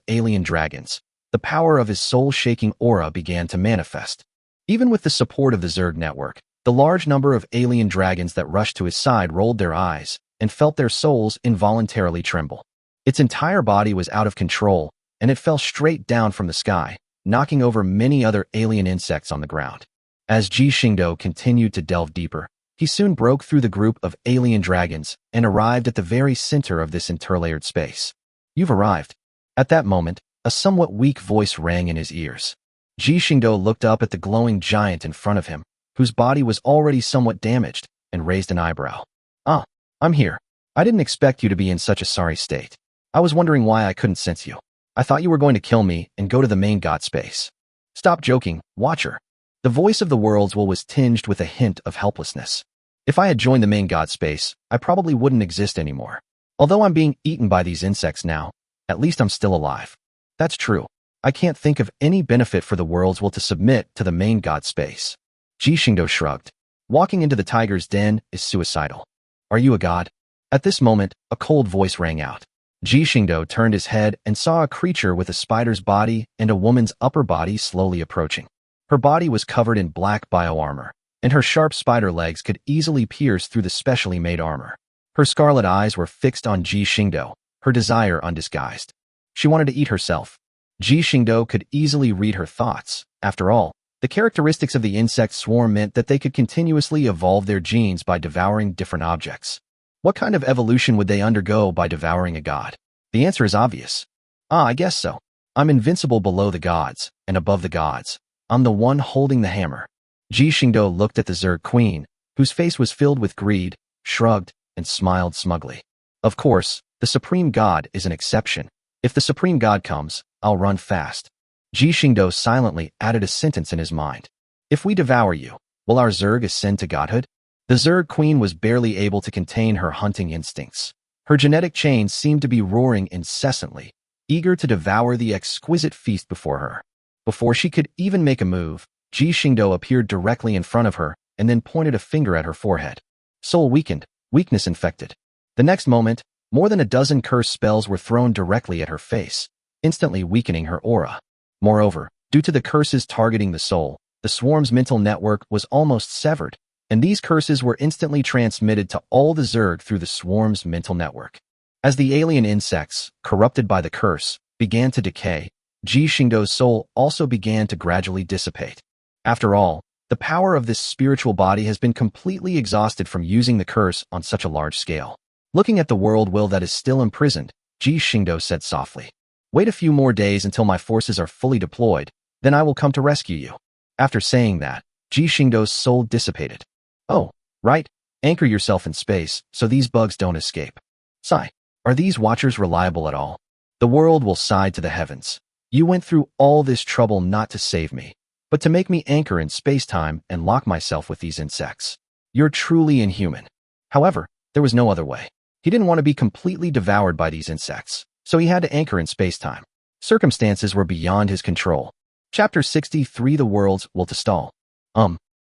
Speaker 1: alien dragons, the power of his soul-shaking aura began to manifest. Even with the support of the Zerg network, the large number of alien dragons that rushed to his side rolled their eyes and felt their souls involuntarily tremble. Its entire body was out of control, and it fell straight down from the sky, knocking over many other alien insects on the ground. As Ji Xingdou continued to delve deeper, he soon broke through the group of alien dragons and arrived at the very center of this interlayered space. You've arrived. At that moment, a somewhat weak voice rang in his ears. Ji Xingdou looked up at the glowing giant in front of him, whose body was already somewhat damaged, and raised an eyebrow. Ah, I'm here. I didn't expect you to be in such a sorry state. I was wondering why I couldn't sense you. I thought you were going to kill me and go to the main god space. Stop joking, Watcher. The voice of the world's will was tinged with a hint of helplessness. If I had joined the main god space, I probably wouldn't exist anymore. Although I'm being eaten by these insects now, at least I'm still alive. That's true. I can't think of any benefit for the world's will to submit to the main god space. Ji Xingdou shrugged. Walking into the tiger's den is suicidal. Are you a god? At this moment, a cold voice rang out. Ji Xingdou turned his head and saw a creature with a spider's body and a woman's upper body slowly approaching. Her body was covered in black bioarmor, and her sharp spider legs could easily pierce through the specially made armor. Her scarlet eyes were fixed on Ji Xingdou, her desire undisguised. She wanted to eat herself. Ji Xingdou could easily read her thoughts. After all, the characteristics of the insect swarm meant that they could continuously evolve their genes by devouring different objects. What kind of evolution would they undergo by devouring a god? The answer is obvious. I guess so. I'm invincible below the gods, and above the gods. I'm the one holding the hammer. Ji Xingdou looked at the Zerg queen, whose face was filled with greed, shrugged, and smiled smugly. Of course, the supreme god is an exception. If the supreme god comes, I'll run fast. Ji Xingdou silently added a sentence in his mind. If we devour you, will our Zerg ascend to godhood? The Zerg queen was barely able to contain her hunting instincts. Her genetic chains seemed to be roaring incessantly, eager to devour the exquisite feast before her. Before she could even make a move, Ji Xingdou appeared directly in front of her and then pointed a finger at her forehead. Soul weakened, weakness infected. The next moment, more than a dozen curse spells were thrown directly at her face, instantly weakening her aura. Moreover, due to the curses targeting the soul, the swarm's mental network was almost severed, and these curses were instantly transmitted to all the Zerg through the swarm's mental network. As the alien insects, corrupted by the curse, began to decay, Ji Xingdou's soul also began to gradually dissipate. After all, the power of this spiritual body has been completely exhausted from using the curse on such a large scale. Looking at the world will that is still imprisoned, Ji Xingdou said softly, "Wait a few more days until my forces are fully deployed, then I will come to rescue you." After saying that, Ji Xingdou's soul dissipated. Oh, right, anchor yourself in space so these bugs don't escape. Sigh. Are these watchers reliable at all? The world will sigh to the heavens. You went through all this trouble not to save me, but to make me anchor in space-time and lock myself with these insects. You're truly inhuman. However, there was no other way. He didn't want to be completely devoured by these insects, so he had to anchor in space-time. Circumstances were beyond his control. Chapter 63. The World's Will to Stall.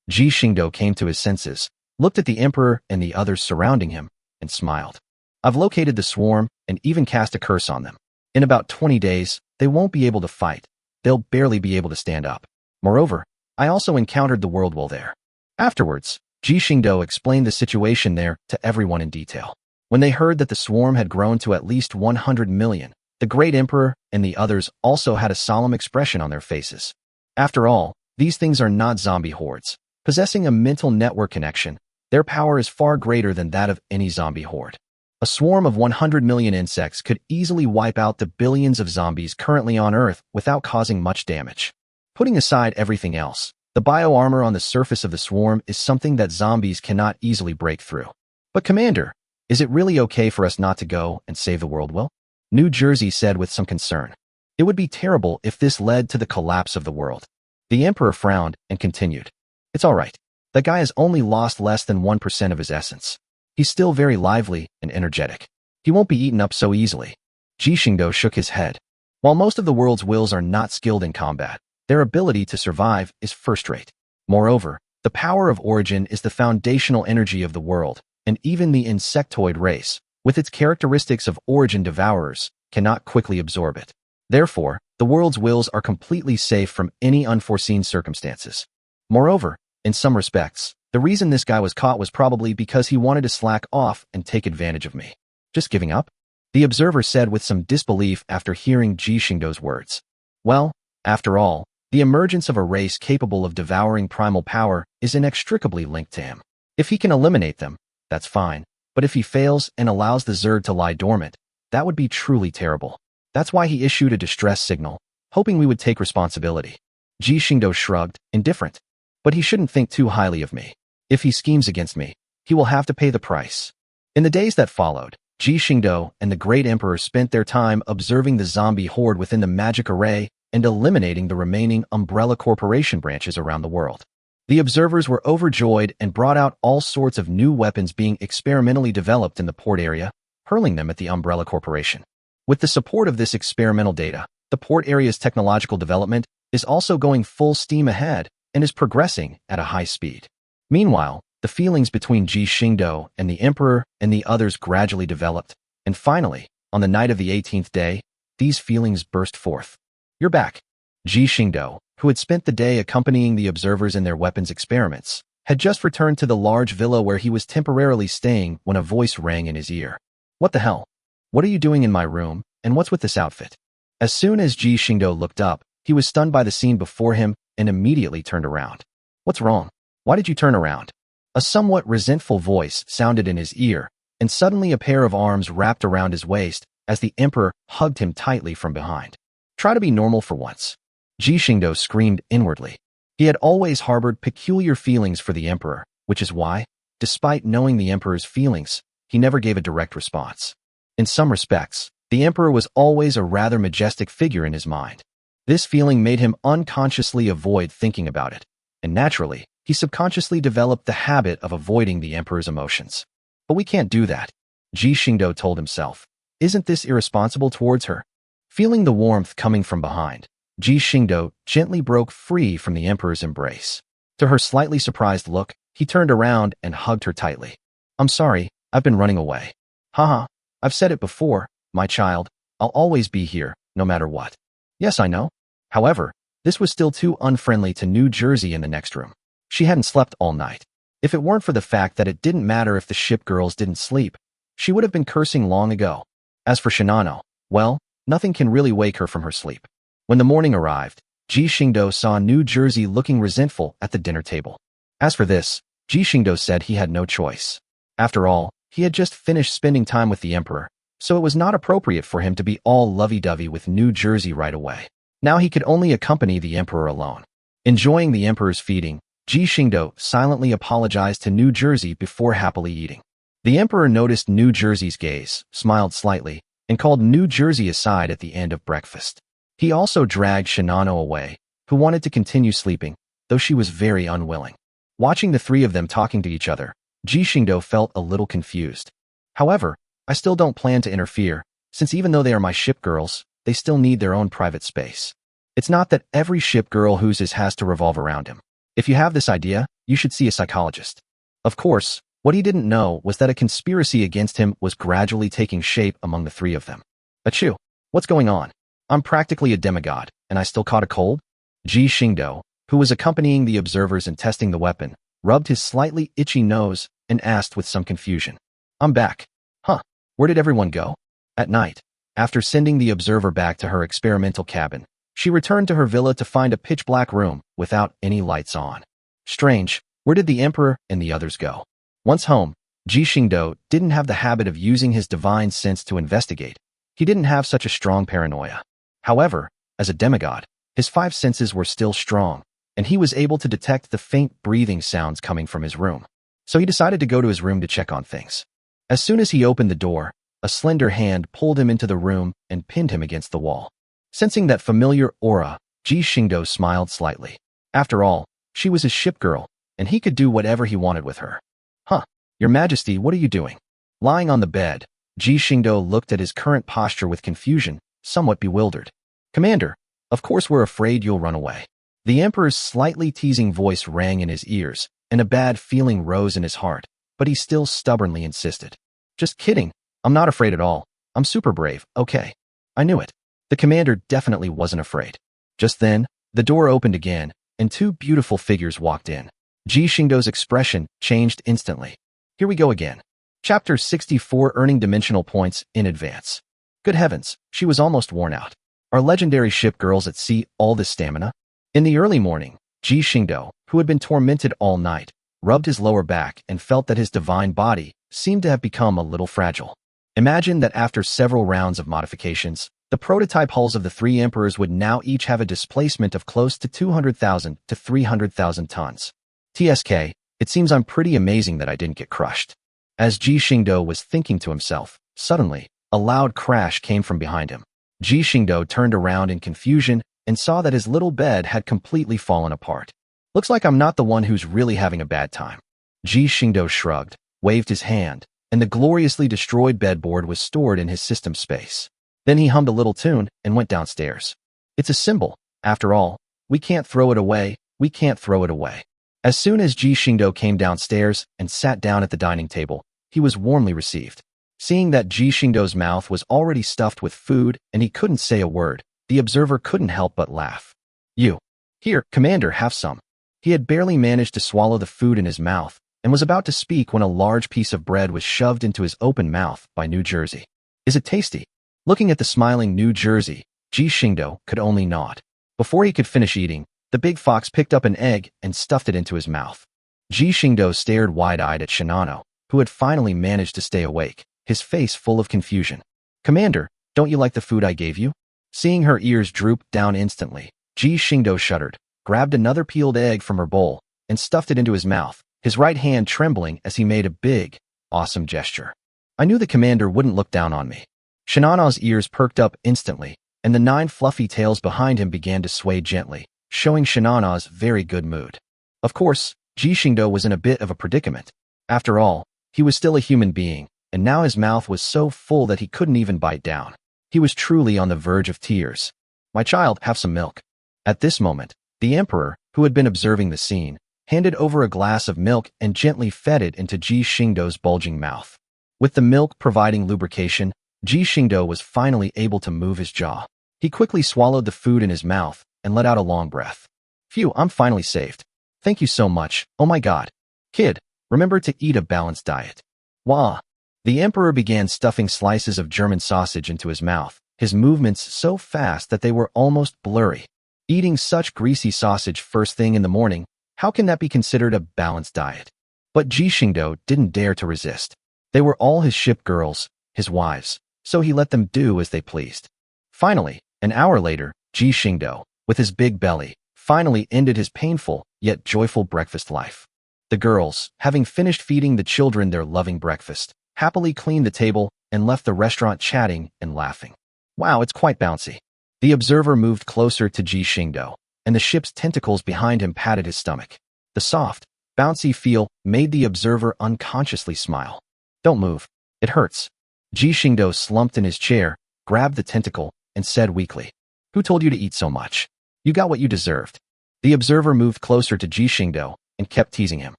Speaker 1: Ji Xingdou came to his senses, looked at the emperor and the others surrounding him, and smiled. I've located the swarm and even cast a curse on them. In about 20 days, they won't be able to fight. They'll barely be able to stand up. Moreover, I also encountered the world will there. Afterwards, Ji Xingdou explained the situation there to everyone in detail. When they heard that the swarm had grown to at least 100 million, the great emperor and the others also had a solemn expression on their faces. After all, these things are not zombie hordes. Possessing a mental network connection, their power is far greater than that of any zombie horde. A swarm of 100 million insects could easily wipe out the billions of zombies currently on Earth without causing much damage. Putting aside everything else, the bio-armor on the surface of the swarm is something that zombies cannot easily break through. But Commander, is it really okay for us not to go and save the world, Will? New Jersey said with some concern. It would be terrible if this led to the collapse of the world. The Emperor frowned and continued. It's all right. That guy has only lost less than 1% of his essence. He's still very lively and energetic. He won't be eaten up so easily. Ji Xingdou shook his head. While most of the world's wills are not skilled in combat, their ability to survive is first-rate. Moreover, the power of origin is the foundational energy of the world, and even the insectoid race, with its characteristics of origin devourers, cannot quickly absorb it. Therefore, the world's wills are completely safe from any unforeseen circumstances. Moreover, in some respects, the reason this guy was caught was probably because he wanted to slack off and take advantage of me. Just giving up? The observer said with some disbelief after hearing Ji Xingdou's words. Well, after all, the emergence of a race capable of devouring primal power is inextricably linked to him. If he can eliminate them, that's fine, but if he fails and allows the Zerg to lie dormant, that would be truly terrible. That's why he issued a distress signal, hoping we would take responsibility. Ji Xingdou shrugged, indifferent. But he shouldn't think too highly of me. If he schemes against me, he will have to pay the price. In the days that followed, Ji Xingdou and the Great Emperor spent their time observing the zombie horde within the magic array and eliminating the remaining Umbrella Corporation branches around the world. The observers were overjoyed and brought out all sorts of new weapons being experimentally developed in the port area, hurling them at the Umbrella Corporation. With the support of this experimental data, the port area's technological development is also going full steam ahead and is progressing at a high speed. Meanwhile, the feelings between Ji Xingdou and the Emperor and the others gradually developed, and finally, on the night of the 18th day, these feelings burst forth. You're back. Ji Xingdou, who had spent the day accompanying the observers in their weapons experiments, had just returned to the large villa where he was temporarily staying when a voice rang in his ear. What the hell? What are you doing in my room, and what's with this outfit? As soon as Ji Xingdou looked up, he was stunned by the scene before him and immediately turned around. What's wrong? Why did you turn around? A somewhat resentful voice sounded in his ear, and suddenly a pair of arms wrapped around his waist as the Emperor hugged him tightly from behind. Try to be normal for once. Ji Xingdou screamed inwardly. He had always harbored peculiar feelings for the Emperor, which is why, despite knowing the Emperor's feelings, he never gave a direct response. In some respects, the Emperor was always a rather majestic figure in his mind. This feeling made him unconsciously avoid thinking about it, and naturally, he subconsciously developed the habit of avoiding the Emperor's emotions. But we can't do that, Ji Xingdou told himself. Isn't this irresponsible towards her? Feeling the warmth coming from behind, Ji Xingdou gently broke free from the Emperor's embrace. To her slightly surprised look, he turned around and hugged her tightly. I'm sorry, I've been running away. Haha, I've said it before, my child, I'll always be here, no matter what. Yes, I know. However, this was still too unfriendly to New Jersey in the next room. She hadn't slept all night. If it weren't for the fact that it didn't matter if the ship girls didn't sleep, she would have been cursing long ago. As for Shinano, well, nothing can really wake her from her sleep. When the morning arrived, Ji Xingdou saw New Jersey looking resentful at the dinner table. As for this, Ji Xingdou said he had no choice. After all, he had just finished spending time with the Emperor, so it was not appropriate for him to be all lovey-dovey with New Jersey right away. Now he could only accompany the Emperor alone. Enjoying the Emperor's feeding, Ji Xingdou silently apologized to New Jersey before happily eating. The emperor noticed New Jersey's gaze, smiled slightly, and called New Jersey aside at the end of breakfast. He also dragged Shinano away, who wanted to continue sleeping, though she was very unwilling. Watching the three of them talking to each other, Ji Xingdou felt a little confused. However, I still don't plan to interfere, since even though they are my ship girls, they still need their own private space. It's not that every ship girl whose has to revolve around him. If you have this idea, you should see a psychologist. Of course, what he didn't know was that a conspiracy against him was gradually taking shape among the three of them. Achoo! What's going on? I'm practically a demigod, and I still caught a cold? Ji Xingdou, who was accompanying the observers and testing the weapon, rubbed his slightly itchy nose and asked with some confusion. I'm back. Huh, where did everyone go? At night, after sending the observer back to her experimental cabin, she returned to her villa to find a pitch-black room without any lights on. Strange, where did the emperor and the others go? Once home, Ji Xingdou didn't have the habit of using his divine sense to investigate. He didn't have such a strong paranoia. However, as a demigod, his five senses were still strong, and he was able to detect the faint breathing sounds coming from his room. So he decided to go to his room to check on things. As soon as he opened the door, a slender hand pulled him into the room and pinned him against the wall. Sensing that familiar aura, Ji Xingdou smiled slightly. After all, she was his ship girl, and he could do whatever he wanted with her. Huh, Your Majesty, what are you doing? Lying on the bed, Ji Xingdou looked at his current posture with confusion, somewhat bewildered. Commander, of course we're afraid you'll run away. The Emperor's slightly teasing voice rang in his ears, and a bad feeling rose in his heart, but he still stubbornly insisted. Just kidding, I'm not afraid at all. I'm super brave, okay. I knew it. The commander definitely wasn't afraid. Just then, the door opened again, and two beautiful figures walked in. Ji Xingdou's expression changed instantly. Here we go again. Chapter 64, Earning Dimensional Points in Advance. Good heavens, she was almost worn out. Are legendary ship girls at sea all this stamina? In the early morning, Ji Xingdou, who had been tormented all night, rubbed his lower back and felt that his divine body seemed to have become a little fragile. Imagine that after several rounds of modifications, the prototype hulls of the three emperors would now each have a displacement of close to 200,000 to 300,000 tons. TSK, it seems I'm pretty amazing that I didn't get crushed. As Ji Xingdou was thinking to himself, suddenly, a loud crash came from behind him. Ji Xingdou turned around in confusion and saw that his little bed had completely fallen apart. Looks like I'm not the one who's really having a bad time. Ji Xingdou shrugged, waved his hand, and the gloriously destroyed bedboard was stored in his system space. Then he hummed a little tune and went downstairs. It's a symbol, after all. We can't throw it away, we can't throw it away. As soon as Ji Xingdou came downstairs and sat down at the dining table, he was warmly received. Seeing that Ji Xingdou's mouth was already stuffed with food and he couldn't say a word, the observer couldn't help but laugh. You. Here, Commander, have some. He had barely managed to swallow the food in his mouth and was about to speak when a large piece of bread was shoved into his open mouth by New Jersey. Is it tasty? Looking at the smiling New Jersey, Ji Xingdou could only nod. Before he could finish eating, the big fox picked up an egg and stuffed it into his mouth. Ji Xingdou stared wide-eyed at Shinano, who had finally managed to stay awake, his face full of confusion. Commander, don't you like the food I gave you? Seeing her ears droop down instantly, Ji Xingdou shuddered, grabbed another peeled egg from her bowl, and stuffed it into his mouth, his right hand trembling as he made a big, awesome gesture. I knew the commander wouldn't look down on me. Shinano's ears perked up instantly, and the 9 fluffy tails behind him began to sway gently, showing Shinano's very good mood. Of course, Ji Xingdou was in a bit of a predicament. After all, he was still a human being, and now his mouth was so full that he couldn't even bite down. He was truly on the verge of tears. My child, have some milk. At this moment, the emperor, who had been observing the scene, handed over a glass of milk and gently fed it into Ji Xingdou's bulging mouth. With the milk providing lubrication, Ji Xingdou was finally able to move his jaw. He quickly swallowed the food in his mouth and let out a long breath. Phew, I'm finally saved. Thank you so much, oh my god. Kid, remember to eat a balanced diet. Wah! The emperor began stuffing slices of German sausage into his mouth, his movements so fast that they were almost blurry. Eating such greasy sausage first thing in the morning, how can that be considered a balanced diet? But Ji Xingdou didn't dare to resist. They were all his ship girls, his wives, so he let them do as they pleased. Finally, an hour later, Ji Xingdou, with his big belly, finally ended his painful yet joyful breakfast life. The girls, having finished feeding the children their loving breakfast, happily cleaned the table and left the restaurant chatting and laughing. Wow, it's quite bouncy. The observer moved closer to Ji Xingdou, and the ship's tentacles behind him patted his stomach. The soft, bouncy feel made the observer unconsciously smile. Don't move. It hurts. Ji Xingdou slumped in his chair, grabbed the tentacle, and said weakly, "Who told you to eat so much? You got what you deserved." The observer moved closer to Ji Xingdou and kept teasing him.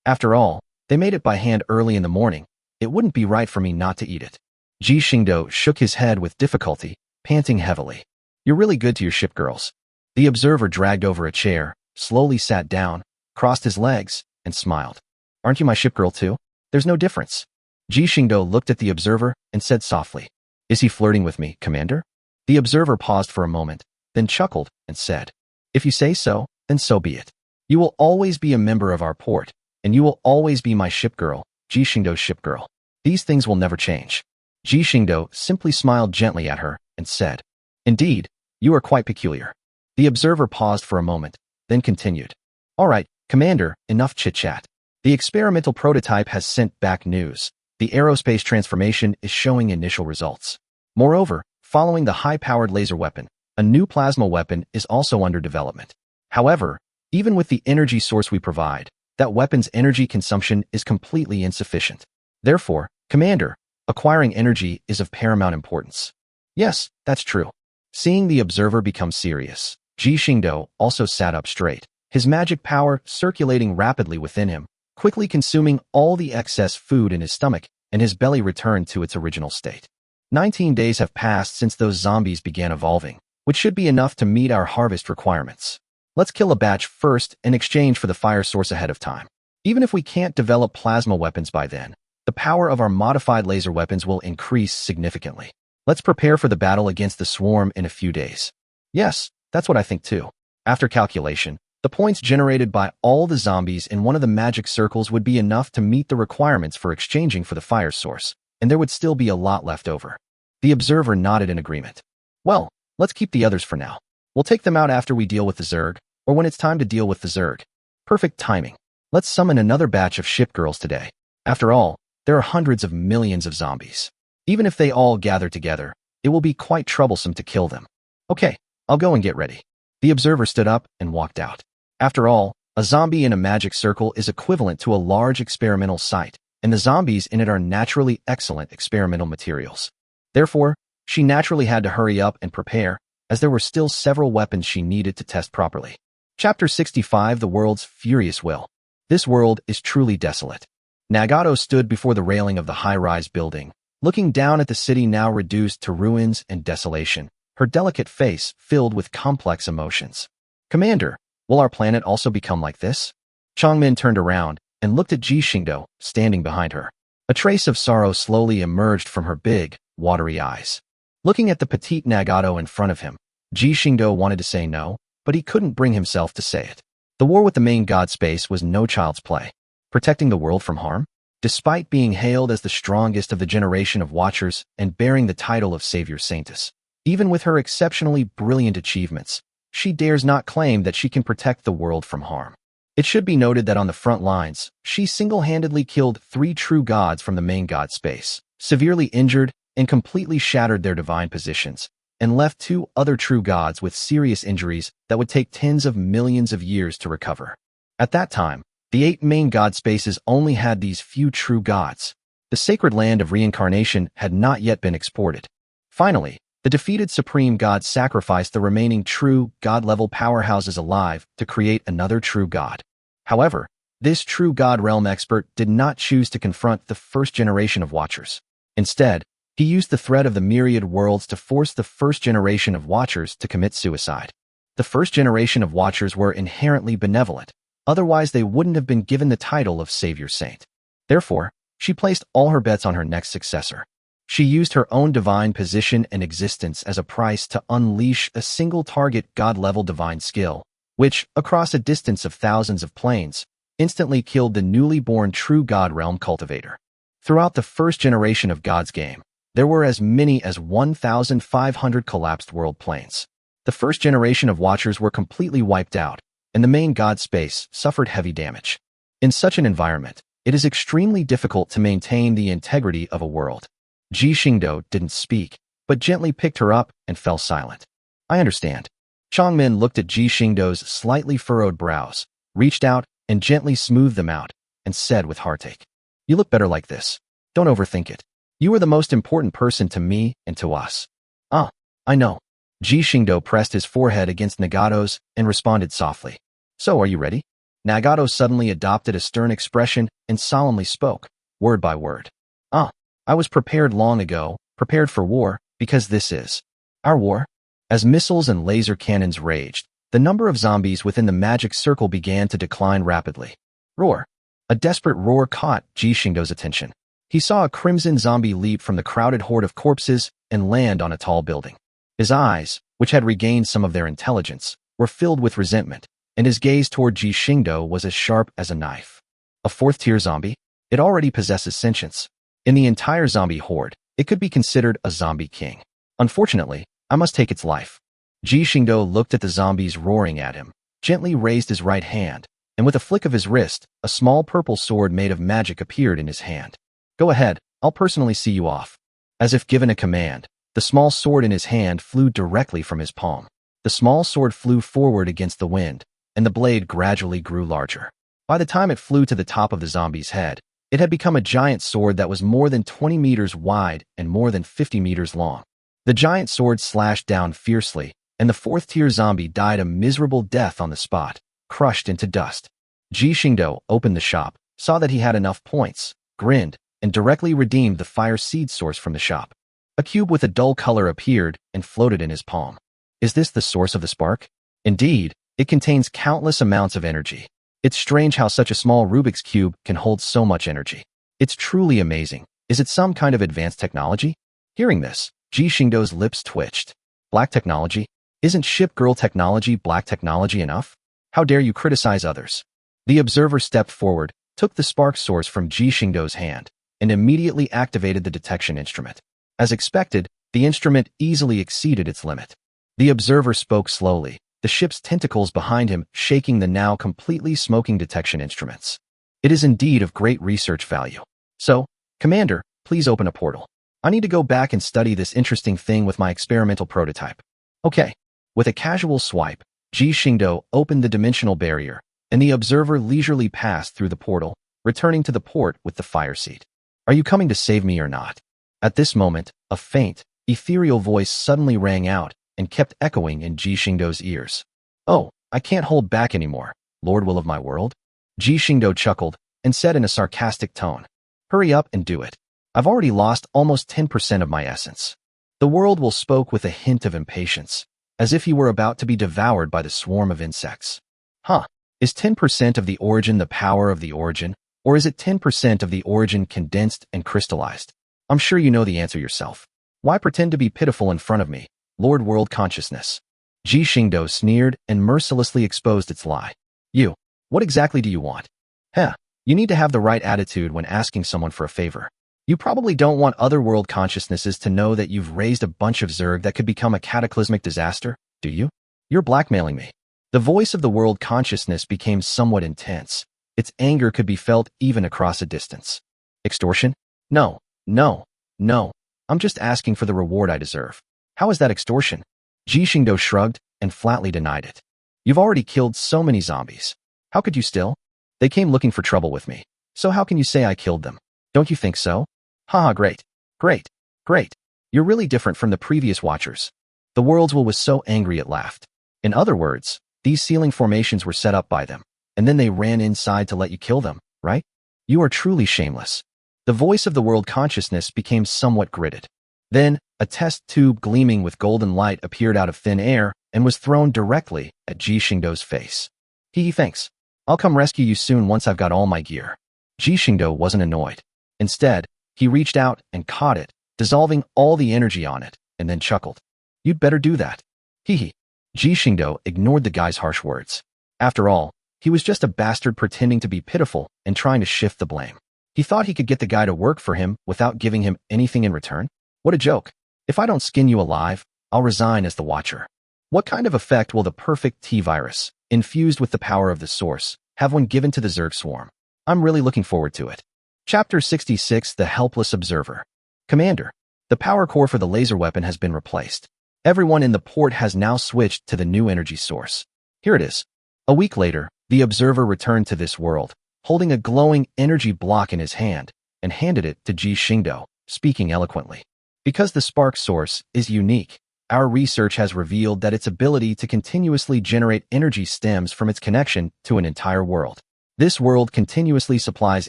Speaker 1: After all, they made it by hand early in the morning. It wouldn't be right for me not to eat it. Ji Xingdou shook his head with difficulty, panting heavily. You're really good to your ship girls. The observer dragged over a chair, slowly sat down, crossed his legs, and smiled. Aren't you my ship girl too? There's no difference. Ji Xingdou looked at the observer and said softly, Is he flirting with me, Commander? The observer paused for a moment, then chuckled and said, If you say so, then so be it. You will always be a member of our port, and you will always be my ship girl, Ji Xingdou's ship girl. These things will never change. Ji Xingdou simply smiled gently at her and said, Indeed, you are quite peculiar. The observer paused for a moment, then continued. All right, Commander, enough chit-chat. The experimental prototype has sent back news. The aerospace transformation is showing initial results. Moreover, following the high-powered laser weapon, a new plasma weapon is also under development. However, even with the energy source we provide, that weapon's energy consumption is completely insufficient. Therefore, Commander, acquiring energy is of paramount importance. Yes, that's true. Seeing the observer become serious, Ji Xingdou also sat up straight, his magic power circulating rapidly within him, quickly consuming all the excess food in his stomach, and his belly returned to its original state. 19 days have passed since those zombies began evolving, which should be enough to meet our harvest requirements. Let's kill a batch first in exchange for the fire source ahead of time. Even if we can't develop plasma weapons by then, the power of our modified laser weapons will increase significantly. Let's prepare for the battle against the swarm in a few days. Yes, that's what I think too. After calculation, the points generated by all the zombies in one of the magic circles would be enough to meet the requirements for exchanging for the fire source, and there would still be a lot left over. The observer nodded in agreement. Well, let's keep the others for now. We'll take them out after we deal with the Zerg, or when it's time to deal with the Zerg. Perfect timing. Let's summon another batch of ship girls today. After all, there are hundreds of millions of zombies. Even if they all gather together, it will be quite troublesome to kill them. Okay, I'll go and get ready. The observer stood up and walked out. After all, a zombie in a magic circle is equivalent to a large experimental site, and the zombies in it are naturally excellent experimental materials. Therefore, she naturally had to hurry up and prepare, as there were still several weapons she needed to test properly. Chapter 65 The World's Furious Will. This world is truly desolate. Nagato stood before the railing of the high-rise building, looking down at the city now reduced to ruins and desolation, her delicate face filled with complex emotions. Commander, will our planet also become like this? Changmin turned around and looked at Ji Xingdou, standing behind her. A trace of sorrow slowly emerged from her big, watery eyes. Looking at the petite Nagato in front of him, Ji Xingdou wanted to say no, but he couldn't bring himself to say it. The war with the main god space was no child's play. Protecting the world from harm? Despite being hailed as the strongest of the generation of Watchers and bearing the title of Savior Saintess, even with her exceptionally brilliant achievements, she dares not claim that she can protect the world from harm. It should be noted that on the front lines, she single-handedly killed 3 true gods from the main god space, severely injured and completely shattered their divine positions, and left 2 other true gods with serious injuries that would take tens of millions of years to recover. At that time, the 8 main god spaces only had these few true gods. The sacred land of reincarnation had not yet been exported. Finally, the defeated supreme god sacrificed the remaining true god-level powerhouses alive to create another true god. However, this true god realm expert did not choose to confront the first generation of Watchers. Instead, he used the threat of the Myriad worlds to force the first generation of Watchers to commit suicide. The first generation of Watchers were inherently benevolent, otherwise they wouldn't have been given the title of Savior Saint. Therefore, she placed all her bets on her next successor. She used her own divine position and existence as a price to unleash a single target god-level divine skill, which, across a distance of thousands of planes, instantly killed the newly born true god realm cultivator. Throughout the first generation of God's game, there were as many as 1,500 collapsed world planes. The first generation of Watchers were completely wiped out, and the main god space suffered heavy damage. In such an environment, it is extremely difficult to maintain the integrity of a world. Ji Xingdou didn't speak, but gently picked her up and fell silent. I understand. Changmin looked at Ji Xingdou's slightly furrowed brows, reached out and gently smoothed them out, and said with heartache, "You look better like this. Don't overthink it. You are the most important person to me and to us." "Ah, I know." Ji Xingdou pressed his forehead against Nagato's and responded softly. "So are you ready?" Nagato suddenly adopted a stern expression and solemnly spoke, word by word. "Ah, I was prepared long ago, prepared for war, because this is our war." As missiles and laser cannons raged, the number of zombies within the magic circle began to decline rapidly. Roar! A desperate roar caught Ji Xingdou's attention. He saw a crimson zombie leap from the crowded horde of corpses and land on a tall building. His eyes, which had regained some of their intelligence, were filled with resentment, and his gaze toward Ji Xingdou was as sharp as a knife. A fourth-tier zombie? It already possesses sentience. In the entire zombie horde, it could be considered a zombie king. Unfortunately, I must take its life. Ji Xingdou looked at the zombies roaring at him, gently raised his right hand, and with a flick of his wrist, a small purple sword made of magic appeared in his hand. "Go ahead, I'll personally see you off." As if given a command, the small sword in his hand flew directly from his palm. The small sword flew forward against the wind, and the blade gradually grew larger. By the time it flew to the top of the zombie's head, it had become a giant sword that was more than 20 meters wide and more than 50 meters long. The giant sword slashed down fiercely, and the fourth-tier zombie died a miserable death on the spot, crushed into dust. Ji Xingdou opened the shop, saw that he had enough points, grinned, and directly redeemed the fire seed source from the shop. A cube with a dull color appeared and floated in his palm. Is this the source of the spark? Indeed, it contains countless amounts of energy. It's strange how such a small Rubik's Cube can hold so much energy. It's truly amazing. Is it some kind of advanced technology? Hearing this, Ji Xingdou's lips twitched. Black technology? Isn't Shipgirl technology black technology enough? How dare you criticize others? The observer stepped forward, took the spark source from Ji Xingdou's hand, and immediately activated the detection instrument. As expected, the instrument easily exceeded its limit. The observer spoke slowly, the ship's tentacles behind him shaking the now completely smoking detection instruments. "It is indeed of great research value. So, Commander, please open a portal. I need to go back and study this interesting thing with my experimental prototype." "Okay." With a casual swipe, Ji Xingdou opened the dimensional barrier, and the observer leisurely passed through the portal, returning to the port with the fire seat. "Are you coming to save me or not?" At this moment, a faint, ethereal voice suddenly rang out and kept echoing in Ji Xingdou's ears. "Oh, I can't hold back anymore, Lord Will of my world." Ji Xingdou chuckled and said in a sarcastic tone, "Hurry up and do it. I've already lost almost 10% of my essence." The world will spoke with a hint of impatience, as if he were about to be devoured by the swarm of insects. "Huh, is 10% of the origin the power of the origin, or is it 10% of the origin condensed and crystallized? I'm sure you know the answer yourself. Why pretend to be pitiful in front of me, Lord World Consciousness?" Ji Xingdou sneered and mercilessly exposed its lie. "You, what exactly do you want? Heh, you need to have the right attitude when asking someone for a favor. You probably don't want other world consciousnesses to know that you've raised a bunch of Zerg that could become a cataclysmic disaster, do you? You're blackmailing me." The voice of the world consciousness became somewhat intense. Its anger could be felt even across a distance. "Extortion? No, no, no. I'm just asking for the reward I deserve." "How is that extortion?" Ji Xingdou shrugged and flatly denied it. "You've already killed so many zombies. How could you still? They came looking for trouble with me. So how can you say I killed them? Don't you think so? Haha, great, great, great. You're really different from the previous watchers." The world's will was so angry it laughed. In other words, these ceiling formations were set up by them, and then they ran inside to let you kill them, right? You are truly shameless. The voice of the world consciousness became somewhat gritted. Then, a test tube gleaming with golden light appeared out of thin air and was thrown directly at Ji Xingdou's face. Thanks. I'll come rescue you soon once I've got all my gear." Ji Xingdou wasn't annoyed. Instead, he reached out and caught it, dissolving all the energy on it, and then chuckled. "You'd better do that." Ji Xingdou ignored the guy's harsh words. After all, he was just a bastard pretending to be pitiful and trying to shift the blame. He thought he could get the guy to work for him without giving him anything in return? What a joke. "If I don't skin you alive, I'll resign as the Watcher." What kind of effect will the perfect T-virus, infused with the power of the source, have when given to the Zerg swarm? I'm really looking forward to it. Chapter 66, The Helpless Observer. Commander, the power core for the laser weapon has been replaced. Everyone in the port has now switched to the new energy source. Here it is. A week later, the observer returned to this world, holding a glowing energy block in his hand, and handed it to Ji Xingdou, speaking eloquently. Because the spark source is unique, our research has revealed that its ability to continuously generate energy stems from its connection to an entire world. This world continuously supplies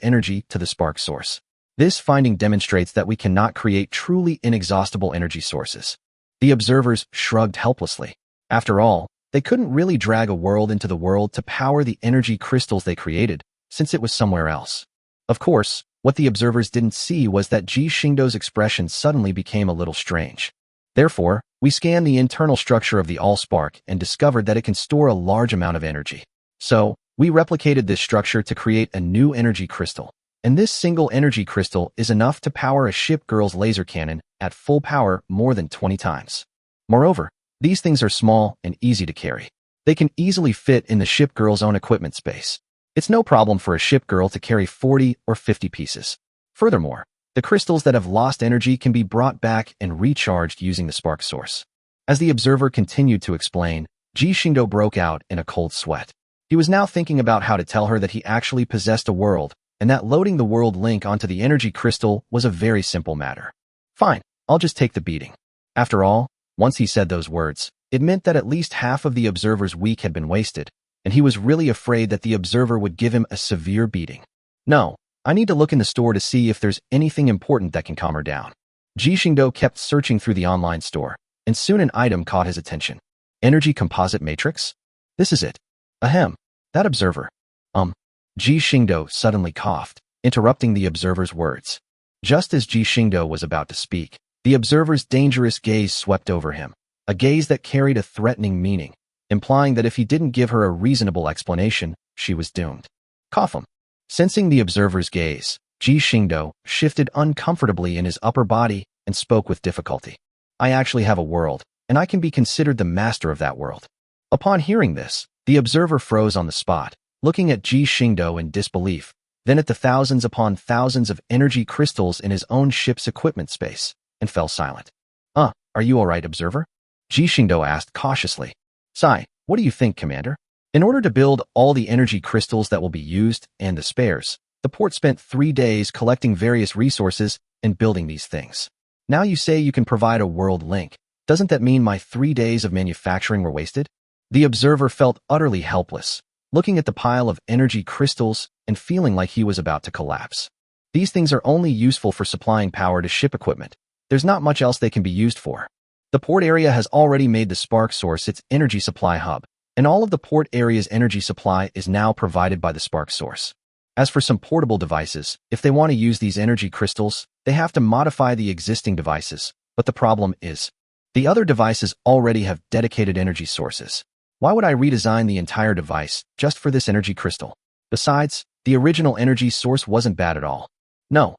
Speaker 1: energy to the spark source. This finding demonstrates that we cannot create truly inexhaustible energy sources. The observers shrugged helplessly. After all, they couldn't really drag a world into the world to power the energy crystals they created, since it was somewhere else. Of course, what the observers didn't see was that Ji Xingdou's expression suddenly became a little strange. Therefore, we scanned the internal structure of the Allspark and discovered that it can store a large amount of energy. So, we replicated this structure to create a new energy crystal. And this single energy crystal is enough to power a Shipgirl's laser cannon at full power more than 20 times. Moreover, these things are small and easy to carry. They can easily fit in the Shipgirl's own equipment space. It's no problem for a Shipgirl to carry 40 or 50 pieces. Furthermore, the crystals that have lost energy can be brought back and recharged using the spark source. As the observer continued to explain, Ji Xingdou broke out in a cold sweat. He was now thinking about how to tell her that he actually possessed a world, and that loading the world link onto the energy crystal was a very simple matter. Fine, I'll just take the beating. After all, once he said those words, it meant that at least half of the observer's week had been wasted, and he was really afraid that the observer would give him a severe beating. No, I need to look in the store to see if there's anything important that can calm her down. Ji Xingdou kept searching through the online store, and soon an item caught his attention. Energy composite matrix? This is it. Ahem, that observer. Ji Xingdou suddenly coughed, interrupting the observer's words. Just as Ji Xingdou was about to speak, the observer's dangerous gaze swept over him, a gaze that carried a threatening meaning, implying that if he didn't give her a reasonable explanation, she was doomed. Cough. Sensing the observer's gaze, Ji Xingdou shifted uncomfortably in his upper body and spoke with difficulty. I actually have a world, and I can be considered the master of that world. Upon hearing this, the observer froze on the spot, looking at Ji Xingdou in disbelief, then at the thousands upon thousands of energy crystals in his own ship's equipment space, and fell silent. Are you all right, observer? Ji Xingdou asked cautiously. Sigh, what do you think, Commander? In order to build all the energy crystals that will be used, and the spares, the port spent 3 days collecting various resources and building these things. Now you say you can provide a world link. Doesn't that mean my 3 days of manufacturing were wasted? The observer felt utterly helpless, looking at the pile of energy crystals and feeling like he was about to collapse. These things are only useful for supplying power to ship equipment. There's not much else they can be used for. The port area has already made the spark source its energy supply hub, and all of the port area's energy supply is now provided by the spark source. As for some portable devices, if they want to use these energy crystals, they have to modify the existing devices, but the problem is, the other devices already have dedicated energy sources. Why would I redesign the entire device just for this energy crystal? Besides, the original energy source wasn't bad at all. No,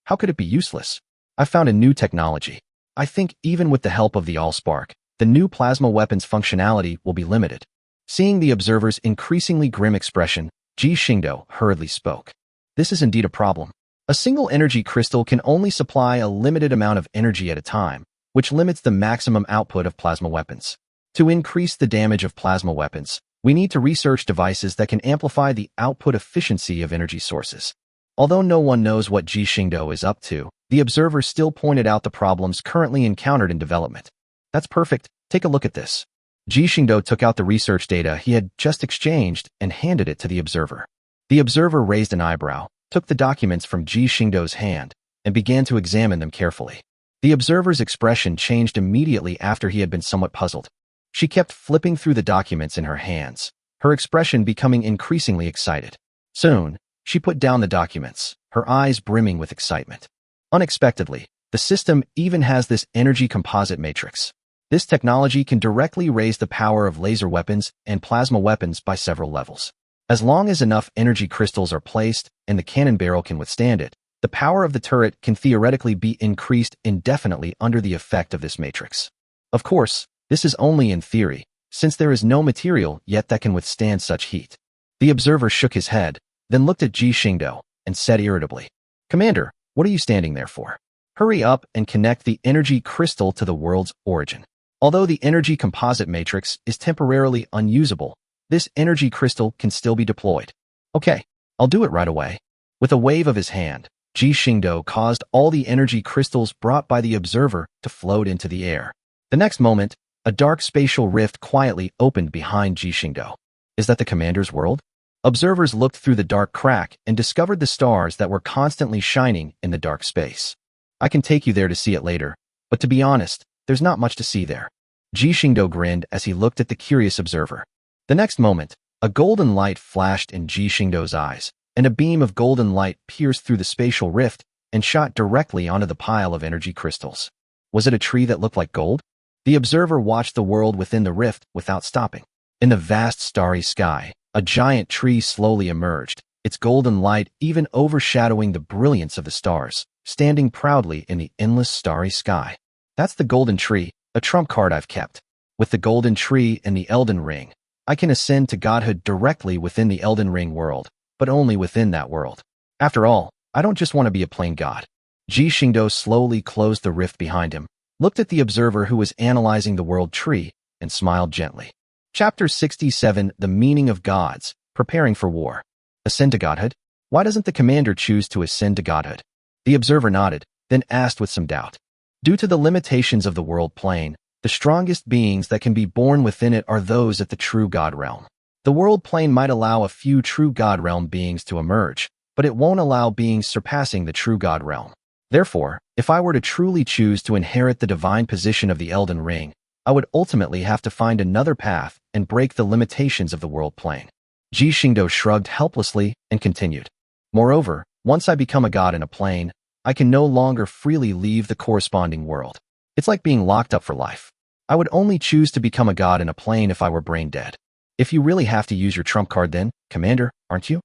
Speaker 1: how could it be useless? I found a new technology. I think even with the help of the Allspark, the new plasma weapon's functionality will be limited. Seeing the observer's increasingly grim expression, Ji Xingdou hurriedly spoke. This is indeed a problem. A single energy crystal can only supply a limited amount of energy at a time, which limits the maximum output of plasma weapons. To increase the damage of plasma weapons, we need to research devices that can amplify the output efficiency of energy sources. Although no one knows what Ji Xingdou is up to, the observer still pointed out the problems currently encountered in development. That's perfect. Take a look at this. Ji Xingdou took out the research data he had just exchanged and handed it to the observer. The observer raised an eyebrow, took the documents from Ji Xingdou's hand, and began to examine them carefully. The observer's expression changed immediately after he had been somewhat puzzled. She kept flipping through the documents in her hands, her expression becoming increasingly excited. Soon, she put down the documents, her eyes brimming with excitement. Unexpectedly, the system even has this energy composite matrix. This technology can directly raise the power of laser weapons and plasma weapons by several levels. As long as enough energy crystals are placed and the cannon barrel can withstand it, the power of the turret can theoretically be increased indefinitely under the effect of this matrix. Of course, this is only in theory, since there is no material yet that can withstand such heat. The observer shook his head, then looked at Ji Xingdou and said irritably, "Commander, what are you standing there for? Hurry up and connect the energy crystal to the world's origin. Although the energy composite matrix is temporarily unusable, this energy crystal can still be deployed." "Okay, I'll do it right away." With a wave of his hand, Ji Xingdou caused all the energy crystals brought by the observer to float into the air. The next moment, a dark spatial rift quietly opened behind Ji Xingdou. "Is that the commander's world?" Observers looked through the dark crack and discovered the stars that were constantly shining in the dark space. "I can take you there to see it later, but to be honest, there's not much to see there." Ji Xingdou grinned as he looked at the curious observer. The next moment, a golden light flashed in Ji Xingdou's eyes, and a beam of golden light pierced through the spatial rift and shot directly onto the pile of energy crystals. Was it a tree that looked like gold? The observer watched the world within the rift without stopping. In the vast starry sky, a giant tree slowly emerged, its golden light even overshadowing the brilliance of the stars, standing proudly in the endless starry sky. "That's the golden tree, a trump card I've kept. With the golden tree and the Elden Ring, I can ascend to godhood directly within the Elden Ring world, but only within that world. After all, I don't just want to be a plain god." Ji Xingdou slowly closed the rift behind him, looked at the observer who was analyzing the world tree, and smiled gently. Chapter 67, The Meaning of Gods, Preparing for War. Ascend to godhood? Why doesn't the commander choose to ascend to godhood? The observer nodded, then asked with some doubt. Due to the limitations of the world plane, the strongest beings that can be born within it are those at the true god realm. The world plane might allow a few true god realm beings to emerge, but it won't allow beings surpassing the true god realm. Therefore, if I were to truly choose to inherit the divine position of the Elden Ring, I would ultimately have to find another path and break the limitations of the world plane. Ji Xingdou shrugged helplessly and continued. Moreover, once I become a god in a plane, I can no longer freely leave the corresponding world. It's like being locked up for life. I would only choose to become a god in a plane if I were brain dead. If you really have to use your trump card then, Commander, aren't you?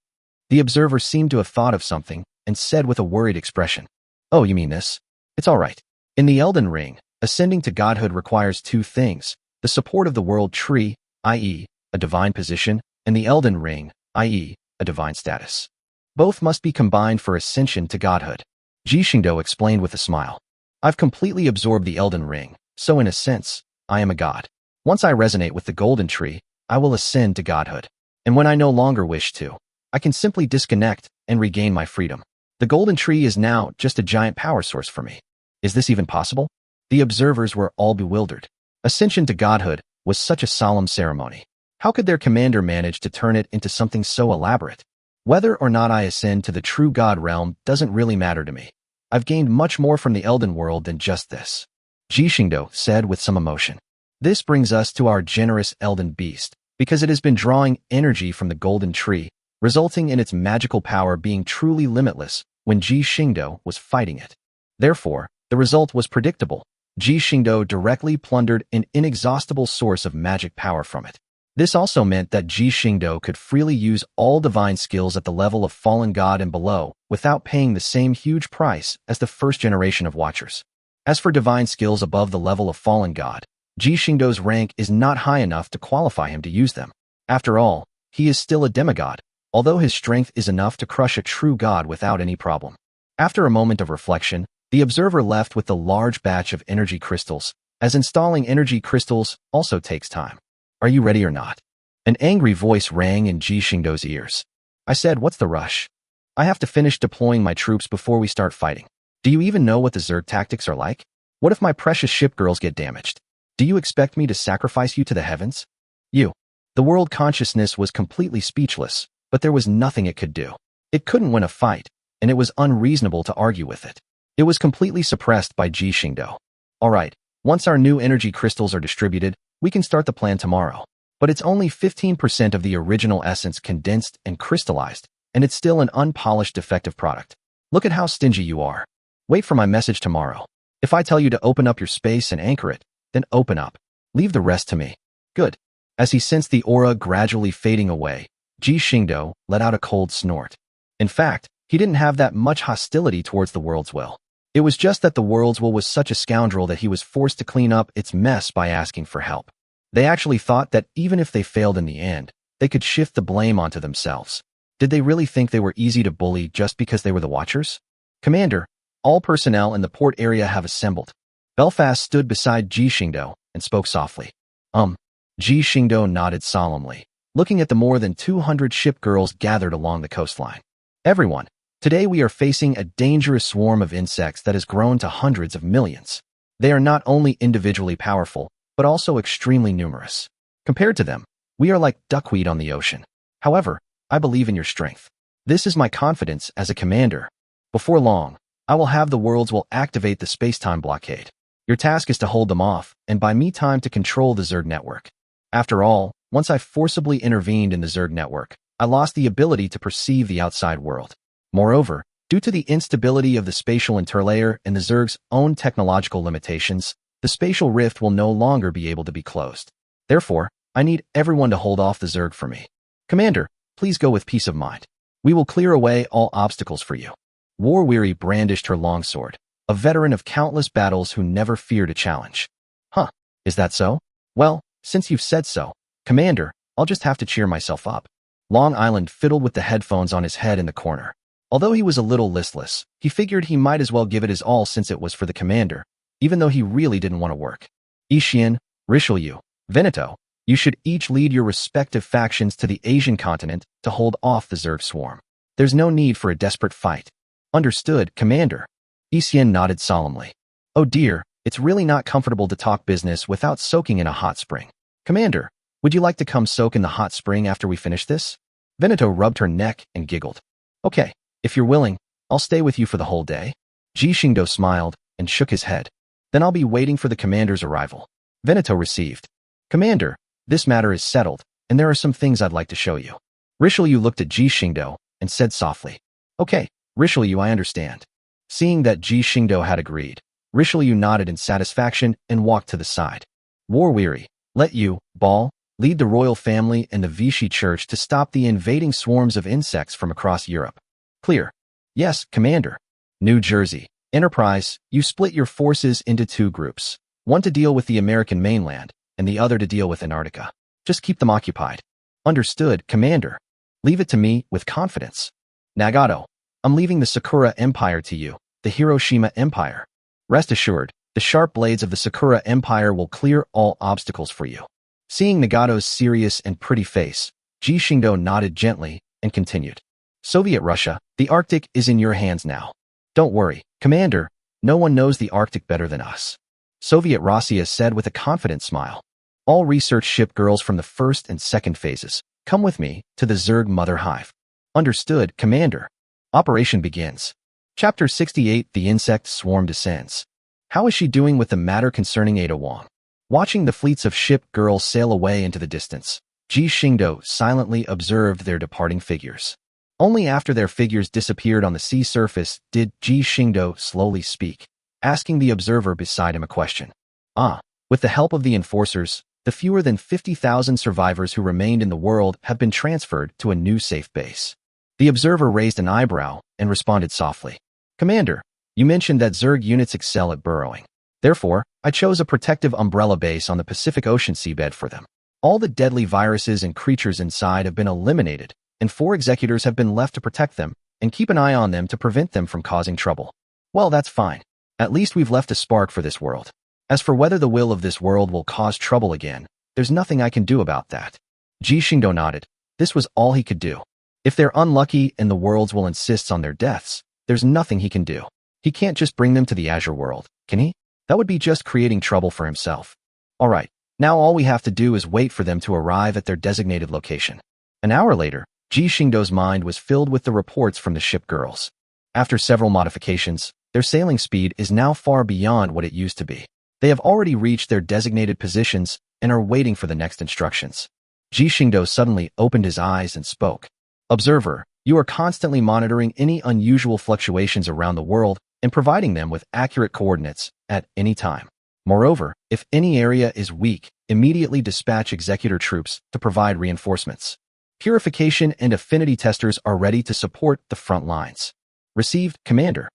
Speaker 1: The observer seemed to have thought of something and said with a worried expression, "Oh, you mean this? It's all right. In the Elden Ring, ascending to godhood requires two things: the support of the world tree, i.e., a divine position, and the Elden Ring, i.e., a divine status. Both must be combined for ascension to godhood." Ji Xingdou explained with a smile. "I've completely absorbed the Elden Ring, so in a sense, I am a god. Once I resonate with the golden tree, I will ascend to godhood. And when I no longer wish to, I can simply disconnect and regain my freedom. The golden tree is now just a giant power source for me. Is this even possible?" The observers were all bewildered. Ascension to godhood was such a solemn ceremony. How could their commander manage to turn it into something so elaborate? "Whether or not I ascend to the true god realm doesn't really matter to me. I've gained much more from the Elden world than just this," Ji Xingdou said with some emotion. "This brings us to our generous Elden beast, because it has been drawing energy from the golden tree, resulting in its magical power being truly limitless when Ji Xingdou was fighting it. Therefore, the result was predictable. Ji Xingdou directly plundered an inexhaustible source of magic power from it. This also meant that Ji Xingdou could freely use all divine skills at the level of fallen god and below without paying the same huge price as the first generation of Watchers. As for divine skills above the level of fallen god, Ji Xingdou's rank is not high enough to qualify him to use them. After all, he is still a demigod, although his strength is enough to crush a true god without any problem. After a moment of reflection, the observer left with the large batch of energy crystals, as installing energy crystals also takes time. "Are you ready or not?" An angry voice rang in Ji Xingdou's ears. I said, "What's the rush? I have to finish deploying my troops before we start fighting. Do you even know what the Zerg tactics are like? What if my precious shipgirls get damaged? Do you expect me to sacrifice you to the heavens?" The world consciousness was completely speechless, but there was nothing it could do. It couldn't win a fight, and it was unreasonable to argue with it. It was completely suppressed by Ji Xingdou. "All right, once our new energy crystals are distributed, we can start the plan tomorrow. But it's only 15% of the original essence condensed and crystallized, and it's still an unpolished defective product. Look at how stingy you are. Wait for my message tomorrow. If I tell you to open up your space and anchor it, then open up. Leave the rest to me." "Good." As he sensed the aura gradually fading away, Ji Xingdou let out a cold snort. In fact, he didn't have that much hostility towards the world's will. It was just that the world's will was such a scoundrel that he was forced to clean up its mess by asking for help. They actually thought that even if they failed in the end, they could shift the blame onto themselves. Did they really think they were easy to bully just because they were the Watchers? Commander, all personnel in the port area have assembled. Belfast stood beside Ji Xingdou and spoke softly. Ji Xingdou nodded solemnly, looking at the more than 200 ship girls gathered along the coastline. Everyone, today we are facing a dangerous swarm of insects that has grown to hundreds of millions. They are not only individually powerful, but also extremely numerous. Compared to them, we are like duckweed on the ocean. However, I believe in your strength. This is my confidence as a commander. Before long, I will have the worlds will activate the space-time blockade. Your task is to hold them off and buy me time to control the Zerg network. After all, once I forcibly intervened in the Zerg network, I lost the ability to perceive the outside world. Moreover, due to the instability of the spatial interlayer and the Zerg's own technological limitations, the spatial rift will no longer be able to be closed. Therefore, I need everyone to hold off the Zerg for me. Commander, please go with peace of mind. We will clear away all obstacles for you. War-weary brandished her longsword, a veteran of countless battles who never feared a challenge. Is that so? Well, since you've said so, Commander, I'll just have to cheer myself up. Long Island fiddled with the headphones on his head in the corner. Although he was a little listless, he figured he might as well give it his all since it was for the commander, even though he really didn't want to work. Yixian, Richelieu, Veneto, you should each lead your respective factions to the Asian continent to hold off the Zerg swarm. There's no need for a desperate fight. Understood, Commander. Yixian nodded solemnly. Oh dear, it's really not comfortable to talk business without soaking in a hot spring. Commander, would you like to come soak in the hot spring after we finish this? Veneto rubbed her neck and giggled. Okay, if you're willing, I'll stay with you for the whole day. Ji Xingdou smiled and shook his head. Then I'll be waiting for the commander's arrival. Veneto received. Commander, this matter is settled, and there are some things I'd like to show you. Richelieu looked at Ji Xingdou and said softly. Okay, Richelieu, I understand. Seeing that Ji Xingdou had agreed, Richelieu nodded in satisfaction and walked to the side. War-weary, let you, Ball, lead the royal family and the Vichy Church to stop the invading swarms of insects from across Europe. Clear. Yes, Commander. New Jersey, Enterprise, you split your forces into two groups, one to deal with the American mainland, and the other to deal with Antarctica. Just keep them occupied. Understood, Commander. Leave it to me with confidence. Nagato, I'm leaving the Sakura Empire to you, the Hiroshima Empire. Rest assured, the sharp blades of the Sakura Empire will clear all obstacles for you. Seeing Nagato's serious and pretty face, Ji Xingdou nodded gently and continued. Soviet Russia, the Arctic is in your hands now. Don't worry, Commander, no one knows the Arctic better than us. Soviet Russia said with a confident smile. All research ship girls from the first and second phases, come with me to the Zerg Mother Hive. Understood, Commander. Operation begins. Chapter 68, The Insect Swarm Descends. How is she doing with the matter concerning Ada Wong? Watching the fleets of ship girls sail away into the distance, Ji Xingdou silently observed their departing figures. Only after their figures disappeared on the sea surface did Ji Xingdou slowly speak, asking the observer beside him a question. With the help of the enforcers, the fewer than 50,000 survivors who remained in the world have been transferred to a new safe base. The observer raised an eyebrow and responded softly. Commander, you mentioned that Zerg units excel at burrowing. Therefore, I chose a protective umbrella base on the Pacific Ocean seabed for them. All the deadly viruses and creatures inside have been eliminated, and 4 executors have been left to protect them and keep an eye on them to prevent them from causing trouble. Well, that's fine. At least we've left a spark for this world. As for whether the will of this world will cause trouble again, there's nothing I can do about that. Ji Xingdou nodded. This was all he could do. If they're unlucky and the worlds will insist on their deaths, there's nothing he can do. He can't just bring them to the Azure world, can he? That would be just creating trouble for himself. Alright, now all we have to do is wait for them to arrive at their designated location. An hour later, Ji Xingdou's mind was filled with the reports from the ship girls. After several modifications, their sailing speed is now far beyond what it used to be. They have already reached their designated positions and are waiting for the next instructions. Ji Xingdou suddenly opened his eyes and spoke. Observer, you are constantly monitoring any unusual fluctuations around the world and providing them with accurate coordinates at any time. Moreover, if any area is weak, immediately dispatch executor troops to provide reinforcements. Purification and affinity testers are ready to support the front lines. Received, Commander.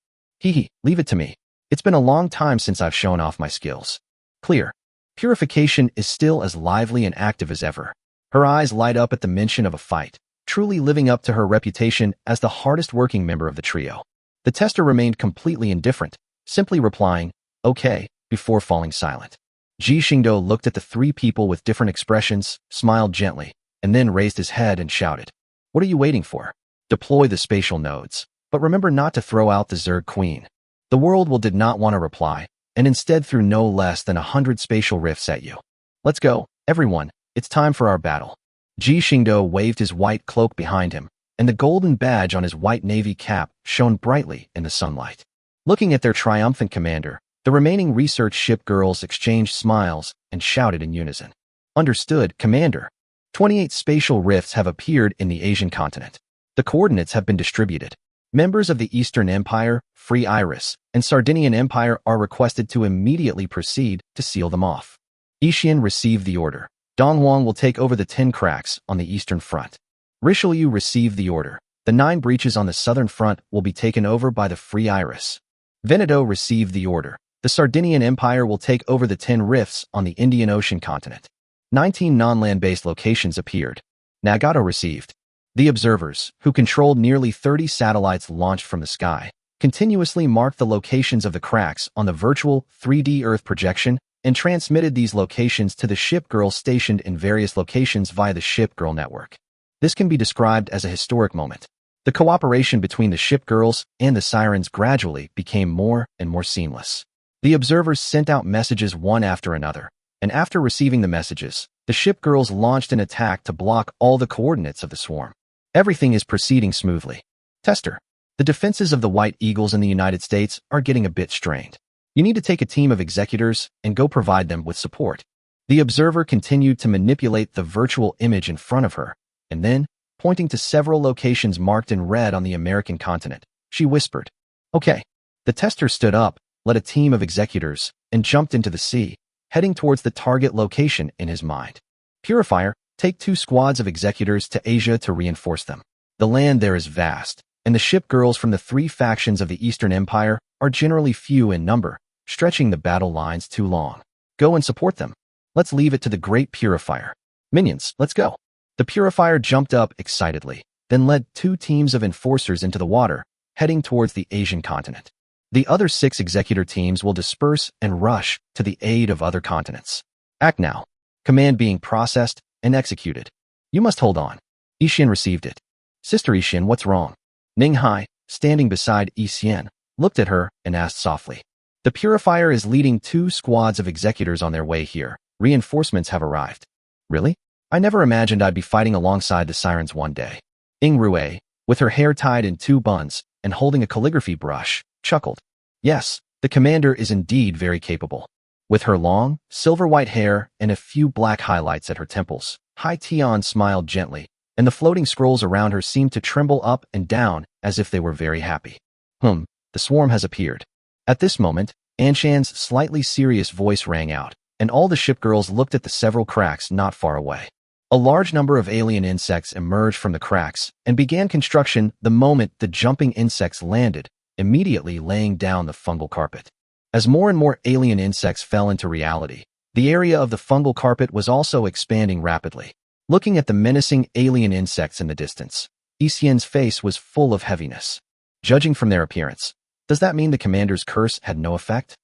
Speaker 1: Leave it to me. It's been a long time since I've shown off my skills. Clear. Purification is still as lively and active as ever. Her eyes light up at the mention of a fight, truly living up to her reputation as the hardest-working member of the trio. The tester remained completely indifferent, simply replying, "Okay," before falling silent. Ji Xingdou looked at the three people with different expressions, smiled gently, and then raised his head and shouted, "What are you waiting for? Deploy the spatial nodes, but remember not to throw out the Zerg Queen." The world did not want to reply, and instead threw no less than 100 spatial rifts at you. "Let's go, everyone, it's time for our battle." Ji Xingdou waved his white cloak behind him, and the golden badge on his white navy cap shone brightly in the sunlight. Looking at their triumphant commander, the remaining research ship girls exchanged smiles and shouted in unison. "Understood, Commander." 28 spatial rifts have appeared in the Asian continent. The coordinates have been distributed. Members of the Eastern Empire, Free Iris, and Sardinian Empire are requested to immediately proceed to seal them off. Yixian received the order. Donghuang will take over the 10 cracks on the eastern front. Richelieu received the order. The 9 breaches on the southern front will be taken over by the Free Iris. Veneto received the order. The Sardinian Empire will take over the 10 rifts on the Indian Ocean continent. 19 non-land-based locations appeared. Nagato received. The observers, who controlled nearly 30 satellites launched from the sky, continuously marked the locations of the cracks on the virtual 3D Earth projection and transmitted these locations to the Shipgirl stationed in various locations via the Shipgirl network. This can be described as a historic moment. The cooperation between the Shipgirls and the Sirens gradually became more and more seamless. The observers sent out messages one after another, and after receiving the messages, the Shipgirls launched an attack to block all the coordinates of the swarm. Everything is proceeding smoothly. Tester. The defenses of the White Eagles in the United States are getting a bit strained. You need to take a team of executors and go provide them with support. The observer continued to manipulate the virtual image in front of her, and then, pointing to several locations marked in red on the American continent, she whispered, "Okay." The tester stood up, led a team of executors, and jumped into the sea, heading towards the target location in his mind. Purifier, take 2 squads of executors to Asia to reinforce them. The land there is vast, and the ship girls from the 3 factions of the Eastern Empire are generally few in number, stretching the battle lines too long. Go and support them. Let's leave it to the great Purifier. Minions, let's go. The Purifier jumped up excitedly, then led 2 teams of enforcers into the water, heading towards the Asian continent. The other 6 executor teams will disperse and rush to the aid of other continents. Act now. Command being processed and executed. You must hold on. Yixian received it. Sister Yixian, what's wrong? Ninghai, standing beside Yixian, looked at her and asked softly. The Purifier is leading 2 squads of executors on their way here. Reinforcements have arrived. Really? I never imagined I'd be fighting alongside the Sirens one day. Rue, with her hair tied in 2 buns and holding a calligraphy brush, chuckled. Yes, the commander is indeed very capable. With her long, silver-white hair and a few black highlights at her temples, Hai Tian smiled gently, and the floating scrolls around her seemed to tremble up and down as if they were very happy. The swarm has appeared. At this moment, Anshan's slightly serious voice rang out, and all the shipgirls looked at the several cracks not far away. A large number of alien insects emerged from the cracks and began construction the moment the jumping insects landed, immediately laying down the fungal carpet. As more and more alien insects fell into reality, the area of the fungal carpet was also expanding rapidly. Looking at the menacing alien insects in the distance, Yixian's face was full of heaviness. Judging from their appearance, does that mean the commander's curse had no effect?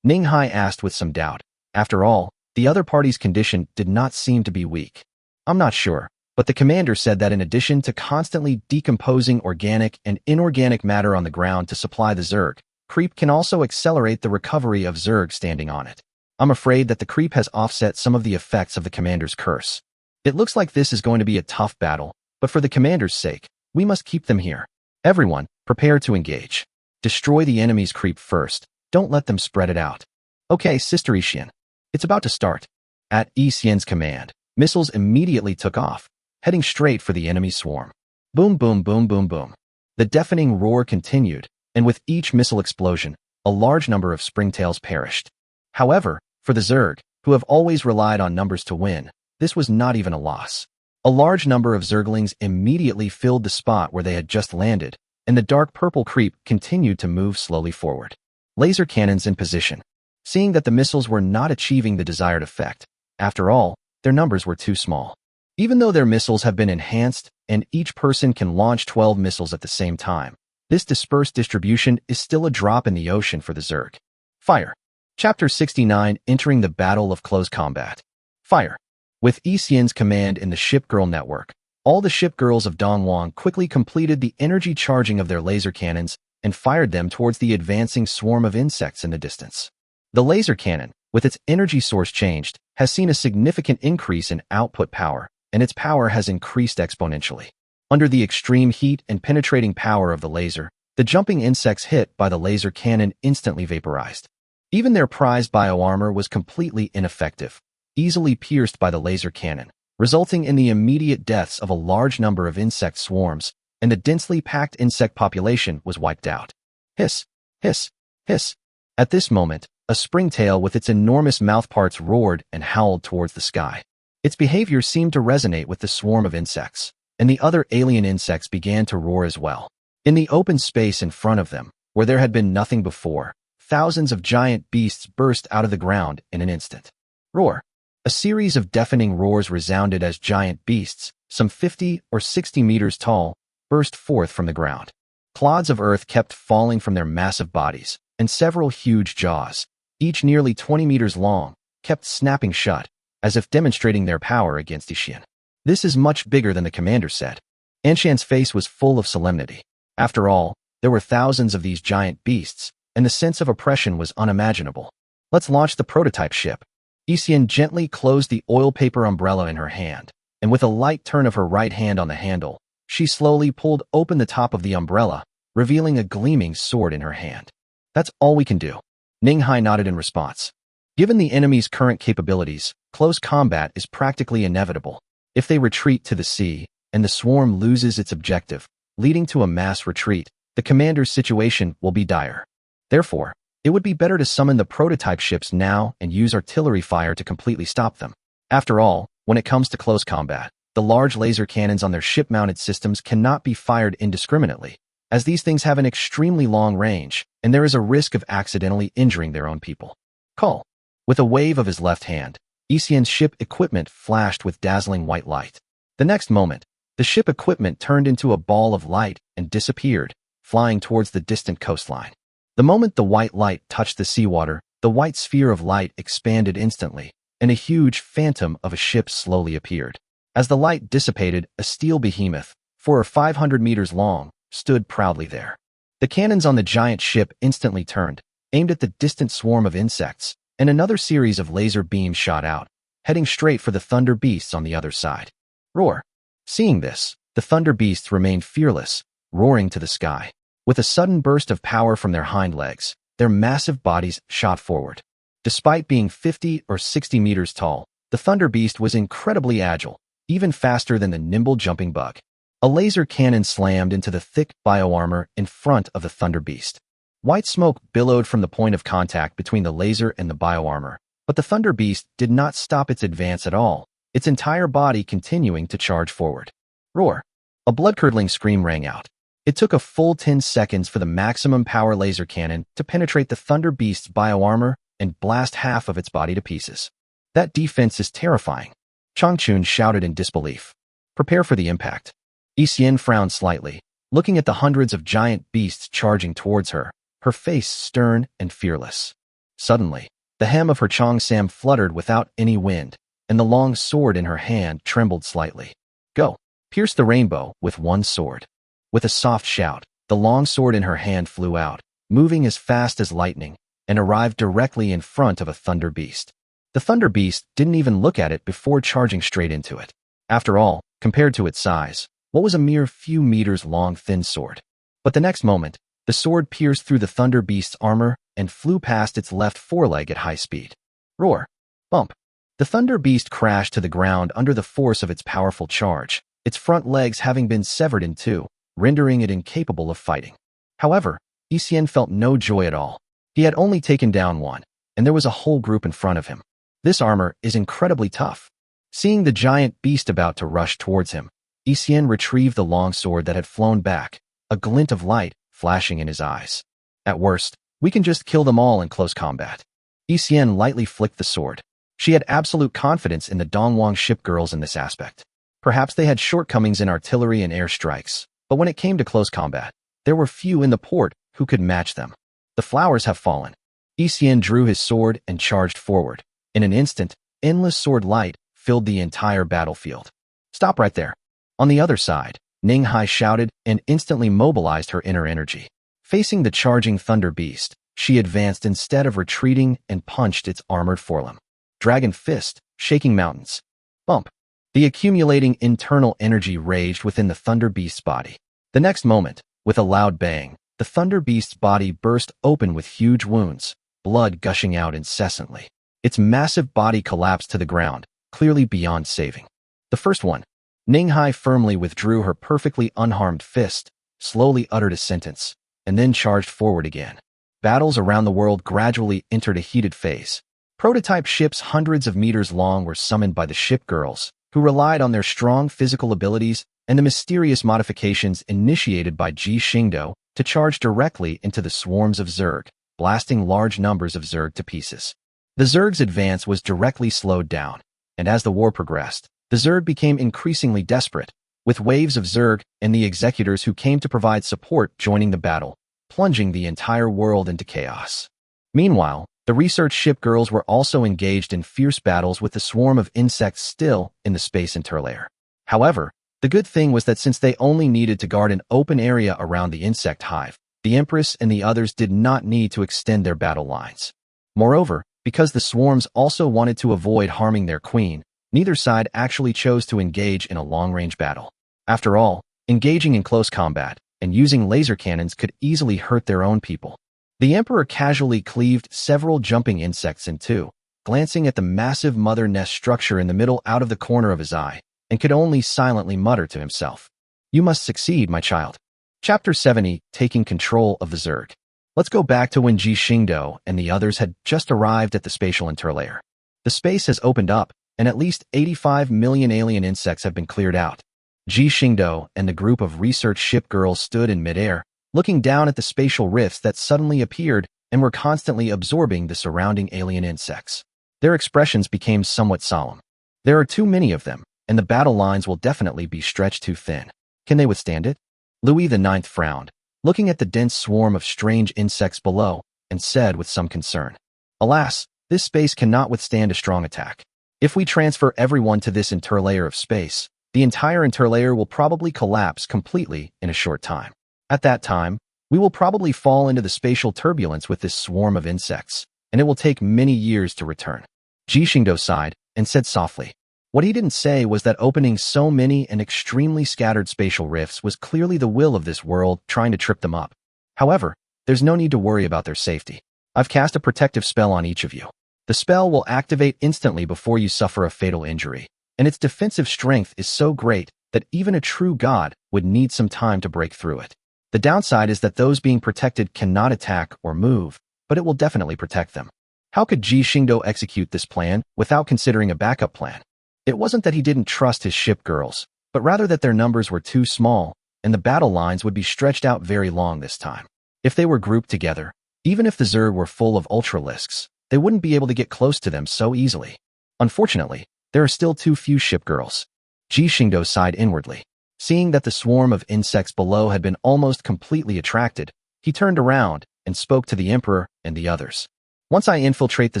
Speaker 1: Ninghai asked with some doubt. After all, the other party's condition did not seem to be weak. I'm not sure, but the commander said that in addition to constantly decomposing organic and inorganic matter on the ground to supply the Zerg, creep can also accelerate the recovery of Zerg standing on it. I'm afraid that the creep has offset some of the effects of the commander's curse. It looks like this is going to be a tough battle, but for the commander's sake, we must keep them here. Everyone, prepare to engage. Destroy the enemy's creep first. Don't let them spread it out. Okay, Sister Yixian. It's about to start. At Yixian's command, missiles immediately took off, heading straight for the enemy swarm. Boom, boom, boom, boom, boom. The deafening roar continued, and with each missile explosion, a large number of springtails perished. However, for the Zerg, who have always relied on numbers to win, this was not even a loss. A large number of Zerglings immediately filled the spot where they had just landed, and the dark purple creep continued to move slowly forward. Laser cannons in position. Seeing that the missiles were not achieving the desired effect, after all, their numbers were too small. Even though their missiles have been enhanced, and each person can launch 12 missiles at the same time. This dispersed distribution is still a drop in the ocean for the Zerg. Fire. Chapter 69, Entering the Battle of Close Combat. Fire. With Yi Xian's command in the Shipgirl network, all the Shipgirls of Dongwang quickly completed the energy charging of their laser cannons and fired them towards the advancing swarm of insects in the distance. The laser cannon, with its energy source changed, has seen a significant increase in output power, and its power has increased exponentially. Under the extreme heat and penetrating power of the laser, the jumping insects hit by the laser cannon instantly vaporized. Even their prized bioarmor was completely ineffective, easily pierced by the laser cannon, resulting in the immediate deaths of a large number of insect swarms, and the densely packed insect population was wiped out. Hiss, hiss, hiss. At this moment, a springtail with its enormous mouthparts roared and howled towards the sky. Its behavior seemed to resonate with the swarm of insects, and the other alien insects began to roar as well. In the open space in front of them, where there had been nothing before, thousands of giant beasts burst out of the ground in an instant. Roar. A series of deafening roars resounded as giant beasts, some 50 or 60 meters tall, burst forth from the ground. Clods of earth kept falling from their massive bodies, and several huge jaws, each nearly 20 meters long, kept snapping shut, as if demonstrating their power against Yi Xian. This is much bigger than the commander said. Anshan's face was full of solemnity. After all, there were thousands of these giant beasts, and the sense of oppression was unimaginable. Let's launch the prototype ship. Yi Xian gently closed the oil paper umbrella in her hand, and with a light turn of her right hand on the handle, she slowly pulled open the top of the umbrella, revealing a gleaming sword in her hand. That's all we can do. Ninghai nodded in response. Given the enemy's current capabilities, close combat is practically inevitable. If they retreat to the sea, and the swarm loses its objective, leading to a mass retreat, the commander's situation will be dire. Therefore, it would be better to summon the prototype ships now and use artillery fire to completely stop them. After all, when it comes to close combat, the large laser cannons on their ship-mounted systems cannot be fired indiscriminately, as these things have an extremely long range, and there is a risk of accidentally injuring their own people. Call. With a wave of his left hand, Yi Xian's ship equipment flashed with dazzling white light. The next moment, the ship equipment turned into a ball of light and disappeared, flying towards the distant coastline. The moment the white light touched the seawater, the white sphere of light expanded instantly, and a huge phantom of a ship slowly appeared. As the light dissipated, a steel behemoth, 400 or 500 meters long, stood proudly there. The cannons on the giant ship instantly turned, aimed at the distant swarm of insects, and another series of laser beams shot out, heading straight for the thunder beasts on the other side. Roar. Seeing this, the thunder beasts remained fearless, roaring to the sky. With a sudden burst of power from their hind legs, their massive bodies shot forward. Despite being 50 or 60 meters tall, the thunder beast was incredibly agile, even faster than the nimble jumping bug. A laser cannon slammed into the thick bioarmor in front of the thunder beast. White smoke billowed from the point of contact between the laser and the bioarmor, but the thunder beast did not stop its advance at all, its entire body continuing to charge forward. Roar. A blood-curdling scream rang out. It took a full 10 seconds for the maximum power laser cannon to penetrate the thunder beast's bioarmor and blast half of its body to pieces. That defense is terrifying. Changchun shouted in disbelief. Prepare for the impact. Yi Xian frowned slightly, looking at the hundreds of giant beasts charging towards her, her face stern and fearless. Suddenly, the hem of her cheongsam fluttered without any wind, and the long sword in her hand trembled slightly. Go. Pierce the rainbow with one sword. With a soft shout, the long sword in her hand flew out, moving as fast as lightning, and arrived directly in front of a thunder beast. The thunder beast didn't even look at it before charging straight into it. After all, compared to its size, what was a mere few meters long thin sword? But the next moment, the sword pierced through the thunder beast's armor and flew past its left foreleg at high speed. Roar. Bump. The thunder beast crashed to the ground under the force of its powerful charge, its front legs having been severed in two, rendering it incapable of fighting. However, Yi Xian felt no joy at all. He had only taken down one, and there was a whole group in front of him. This armor is incredibly tough. Seeing the giant beast about to rush towards him, Yi Xian retrieved the long sword that had flown back, a glint of light flashing in his eyes. At worst, we can just kill them all in close combat. Yi Xian lightly flicked the sword. She had absolute confidence in the Dongwang shipgirls in this aspect. Perhaps they had shortcomings in artillery and airstrikes, but when it came to close combat, there were few in the port who could match them. The flowers have fallen. Xian drew his sword and charged forward. In an instant, endless sword light filled the entire battlefield. Stop right there. On the other side, Ninghai shouted and instantly mobilized her inner energy. Facing the charging thunder beast, she advanced instead of retreating and punched its armored forelimb. Dragon fist, shaking mountains. Bump. The accumulating internal energy raged within the thunder beast's body. The next moment, with a loud bang, the thunder beast's body burst open with huge wounds, blood gushing out incessantly. Its massive body collapsed to the ground, clearly beyond saving. The first one. Ninghai firmly withdrew her perfectly unharmed fist, slowly uttered a sentence, and then charged forward again. Battles around the world gradually entered a heated phase. Prototype ships hundreds of meters long were summoned by the Shipgirls, who relied on their strong physical abilities and the mysterious modifications initiated by Ji Xingdou to charge directly into the swarms of Zerg, blasting large numbers of Zerg to pieces. The Zerg's advance was directly slowed down, and as the war progressed, the Zerg became increasingly desperate, with waves of Zerg and the executors who came to provide support joining the battle, plunging the entire world into chaos. Meanwhile, the research Shipgirls were also engaged in fierce battles with the swarm of insects still in the space interlayer. However, the good thing was that since they only needed to guard an open area around the insect hive, the Empress and the others did not need to extend their battle lines. Moreover, because the swarms also wanted to avoid harming their queen, neither side actually chose to engage in a long-range battle. After all, engaging in close combat and using laser cannons could easily hurt their own people. The Emperor casually cleaved several jumping insects in two, glancing at the massive mother nest structure in the middle out of the corner of his eye, and could only silently mutter to himself, "You must succeed, my child." Chapter 70, Taking Control of the Zerg. Let's go back to when Ji Xingdou and the others had just arrived at the spatial interlayer. The space has opened up, and at least 85 million alien insects have been cleared out. Ji Xingdou and the group of research Shipgirls stood in midair, looking down at the spatial rifts that suddenly appeared and were constantly absorbing the surrounding alien insects. Their expressions became somewhat solemn. There are too many of them, and the battle lines will definitely be stretched too thin. Can they withstand it? Louis IX frowned, looking at the dense swarm of strange insects below, and said with some concern, "Alas, this space cannot withstand a strong attack. If we transfer everyone to this interlayer of space, the entire interlayer will probably collapse completely in a short time. At that time, we will probably fall into the spatial turbulence with this swarm of insects, and it will take many years to return." Ji Xingdou sighed and said softly. What he didn't say was that opening so many and extremely scattered spatial rifts was clearly the will of this world trying to trip them up. However, there's no need to worry about their safety. I've cast a protective spell on each of you. The spell will activate instantly before you suffer a fatal injury, and its defensive strength is so great that even a true god would need some time to break through it. The downside is that those being protected cannot attack or move, but it will definitely protect them. How could Ji Xingdou execute this plan without considering a backup plan? It wasn't that he didn't trust his Shipgirls, but rather that their numbers were too small, and the battle lines would be stretched out very long this time. If they were grouped together, even if the Zerg were full of ultralisks, they wouldn't be able to get close to them so easily. Unfortunately, there are still too few Shipgirls. Ji Xingdou sighed inwardly. Seeing that the swarm of insects below had been almost completely attracted, he turned around and spoke to the Emperor and the others. Once I infiltrate the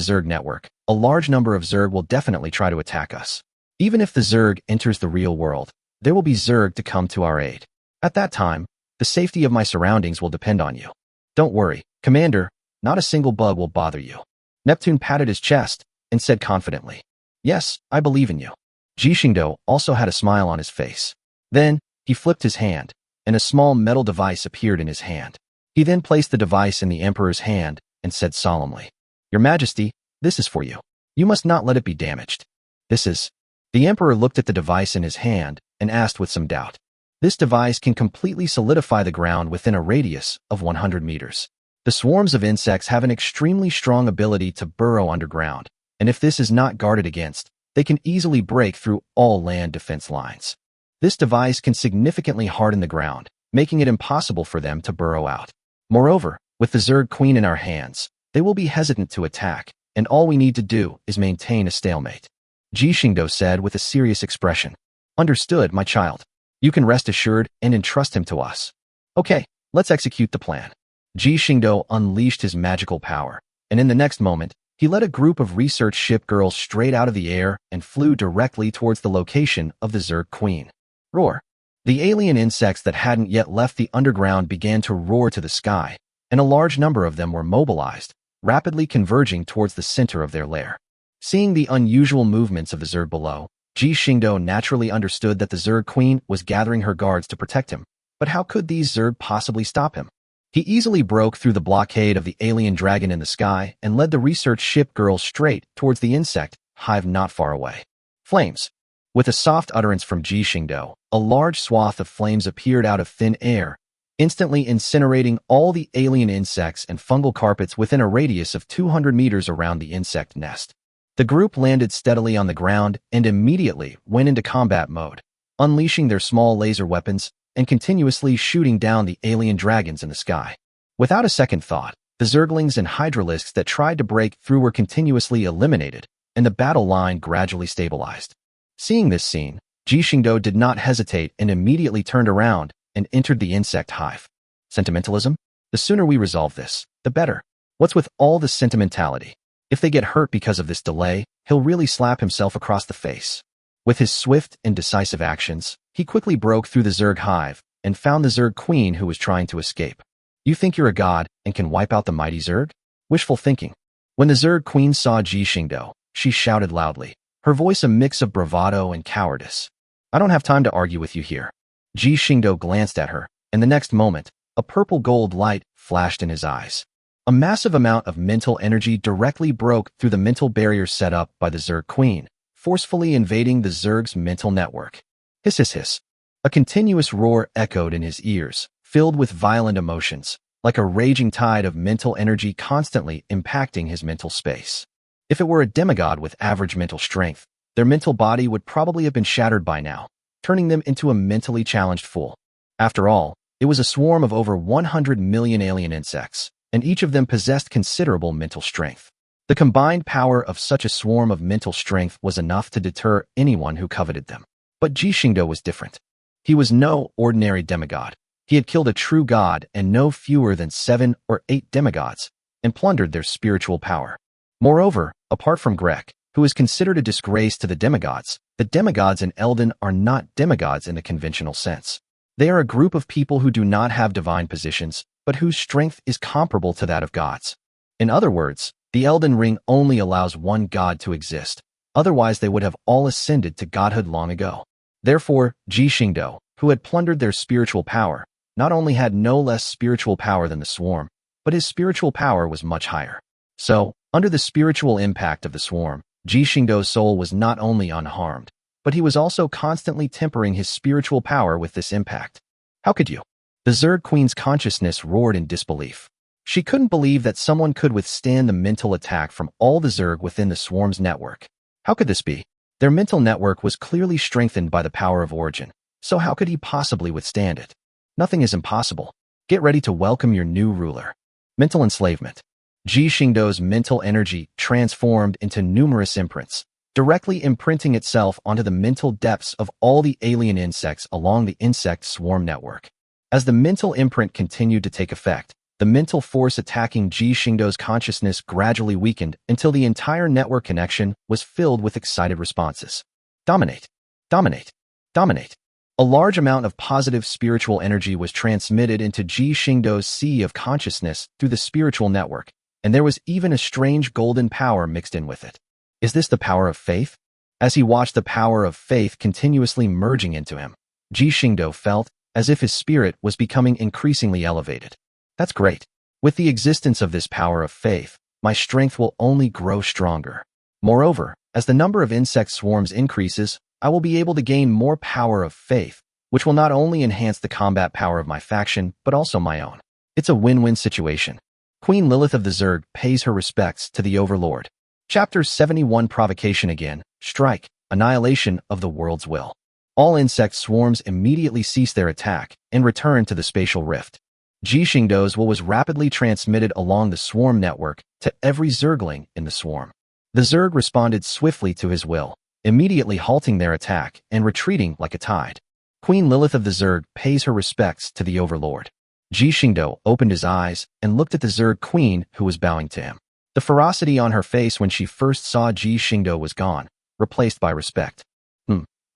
Speaker 1: Zerg network, a large number of Zerg will definitely try to attack us. Even if the Zerg enters the real world, there will be Zerg to come to our aid. At that time, the safety of my surroundings will depend on you. Don't worry, Commander, not a single bug will bother you. Neptune patted his chest and said confidently, "Yes, I believe in you." Ji Xingdou also had a smile on his face. Then, he flipped his hand, and a small metal device appeared in his hand. He then placed the device in the Emperor's hand and said solemnly, "Your Majesty, this is for you. You must not let it be damaged." This is... The Emperor looked at the device in his hand and asked with some doubt. This device can completely solidify the ground within a radius of 100 meters. The swarms of insects have an extremely strong ability to burrow underground, and if this is not guarded against, they can easily break through all land defense lines. This device can significantly harden the ground, making it impossible for them to burrow out. Moreover, with the Zerg Queen in our hands, they will be hesitant to attack, and all we need to do is maintain a stalemate. Ji Xingdou said with a serious expression. Understood, my child. You can rest assured and entrust him to us. Okay, let's execute the plan. Ji Xingdou unleashed his magical power, and in the next moment, he led a group of research ship girls straight out of the air and flew directly towards the location of the Zerg Queen. Roar. The alien insects that hadn't yet left the underground began to roar to the sky, and a large number of them were mobilized, rapidly converging towards the center of their lair. Seeing the unusual movements of the Zerg below, Ji Xingdou naturally understood that the Zerg Queen was gathering her guards to protect him. But how could these Zerg possibly stop him? He easily broke through the blockade of the alien dragon in the sky and led the research ship girl straight towards the insect hive not far away. Flames. With a soft utterance from Ji Xingdou, a large swath of flames appeared out of thin air, instantly incinerating all the alien insects and fungal carpets within a radius of 200 meters around the insect nest. The group landed steadily on the ground and immediately went into combat mode, unleashing their small laser weapons and continuously shooting down the alien dragons in the sky. Without a second thought, the Zerglings and Hydralisks that tried to break through were continuously eliminated, and the battle line gradually stabilized. Seeing this scene, Ji Xingdou did not hesitate and immediately turned around and entered the insect hive. Sentimentalism? The sooner we resolve this, the better. What's with all the sentimentality? If they get hurt because of this delay, he'll really slap himself across the face. With his swift and decisive actions, he quickly broke through the Zerg hive and found the Zerg Queen who was trying to escape. You think you're a god and can wipe out the mighty Zerg? Wishful thinking. When the Zerg Queen saw Ji Xingdou, she shouted loudly, her voice a mix of bravado and cowardice. I don't have time to argue with you here. Ji Xingdou glanced at her, and the next moment, a purple gold light flashed in his eyes. A massive amount of mental energy directly broke through the mental barrier set up by the Zerg Queen, forcefully invading the Zerg's mental network. Hiss, hiss, hiss. A continuous roar echoed in his ears, filled with violent emotions, like a raging tide of mental energy constantly impacting his mental space. If it were a demigod with average mental strength, their mental body would probably have been shattered by now, turning them into a mentally challenged fool. After all, it was a swarm of over 100 million alien insects, and each of them possessed considerable mental strength. The combined power of such a swarm of mental strength was enough to deter anyone who coveted them. But Ji Xingdou was different. He was no ordinary demigod. He had killed a true god and no fewer than 7 or 8 demigods, and plundered their spiritual power. Moreover, apart from Grek, who is considered a disgrace to the demigods in Elden are not demigods in the conventional sense. They are a group of people who do not have divine positions, but whose strength is comparable to that of gods. In other words, the Elden Ring only allows one god to exist, otherwise they would have all ascended to godhood long ago. Therefore, Ji Xingdou, who had plundered their spiritual power, not only had no less spiritual power than the swarm, but his spiritual power was much higher. So, under the spiritual impact of the swarm, Ji Xingdou's soul was not only unharmed, but he was also constantly tempering his spiritual power with this impact. How could you? The Zerg Queen's consciousness roared in disbelief. She couldn't believe that someone could withstand the mental attack from all the Zerg within the swarm's network. How could this be? Their mental network was clearly strengthened by the power of origin, so how could he possibly withstand it? Nothing is impossible. Get ready to welcome your new ruler. Mental enslavement. Ji Xingdou's mental energy transformed into numerous imprints, directly imprinting itself onto the mental depths of all the alien insects along the insect swarm network. As the mental imprint continued to take effect, the mental force attacking Ji Xingdou's consciousness gradually weakened until the entire network connection was filled with excited responses. Dominate. Dominate. Dominate. A large amount of positive spiritual energy was transmitted into Ji Xingdou's sea of consciousness through the spiritual network, and there was even a strange golden power mixed in with it. Is this the power of faith? As he watched the power of faith continuously merging into him, Ji Xingdou felt as if his spirit was becoming increasingly elevated. That's great. With the existence of this power of faith, my strength will only grow stronger. Moreover, as the number of insect swarms increases, I will be able to gain more power of faith, which will not only enhance the combat power of my faction, but also my own. It's a win-win situation. Queen Lilith of the Zerg pays her respects to the Overlord. Chapter 71 Provocation again, Strike, Annihilation of the World's Will. All insect swarms immediately cease their attack and return to the spatial rift. Ji Xingdou's will was rapidly transmitted along the swarm network to every Zergling in the swarm. The Zerg responded swiftly to his will, immediately halting their attack and retreating like a tide. Queen Lilith of the Zerg pays her respects to the overlord. Ji Xingdou opened his eyes and looked at the Zerg queen who was bowing to him. The ferocity on her face when she first saw Ji Xingdou was gone, replaced by respect.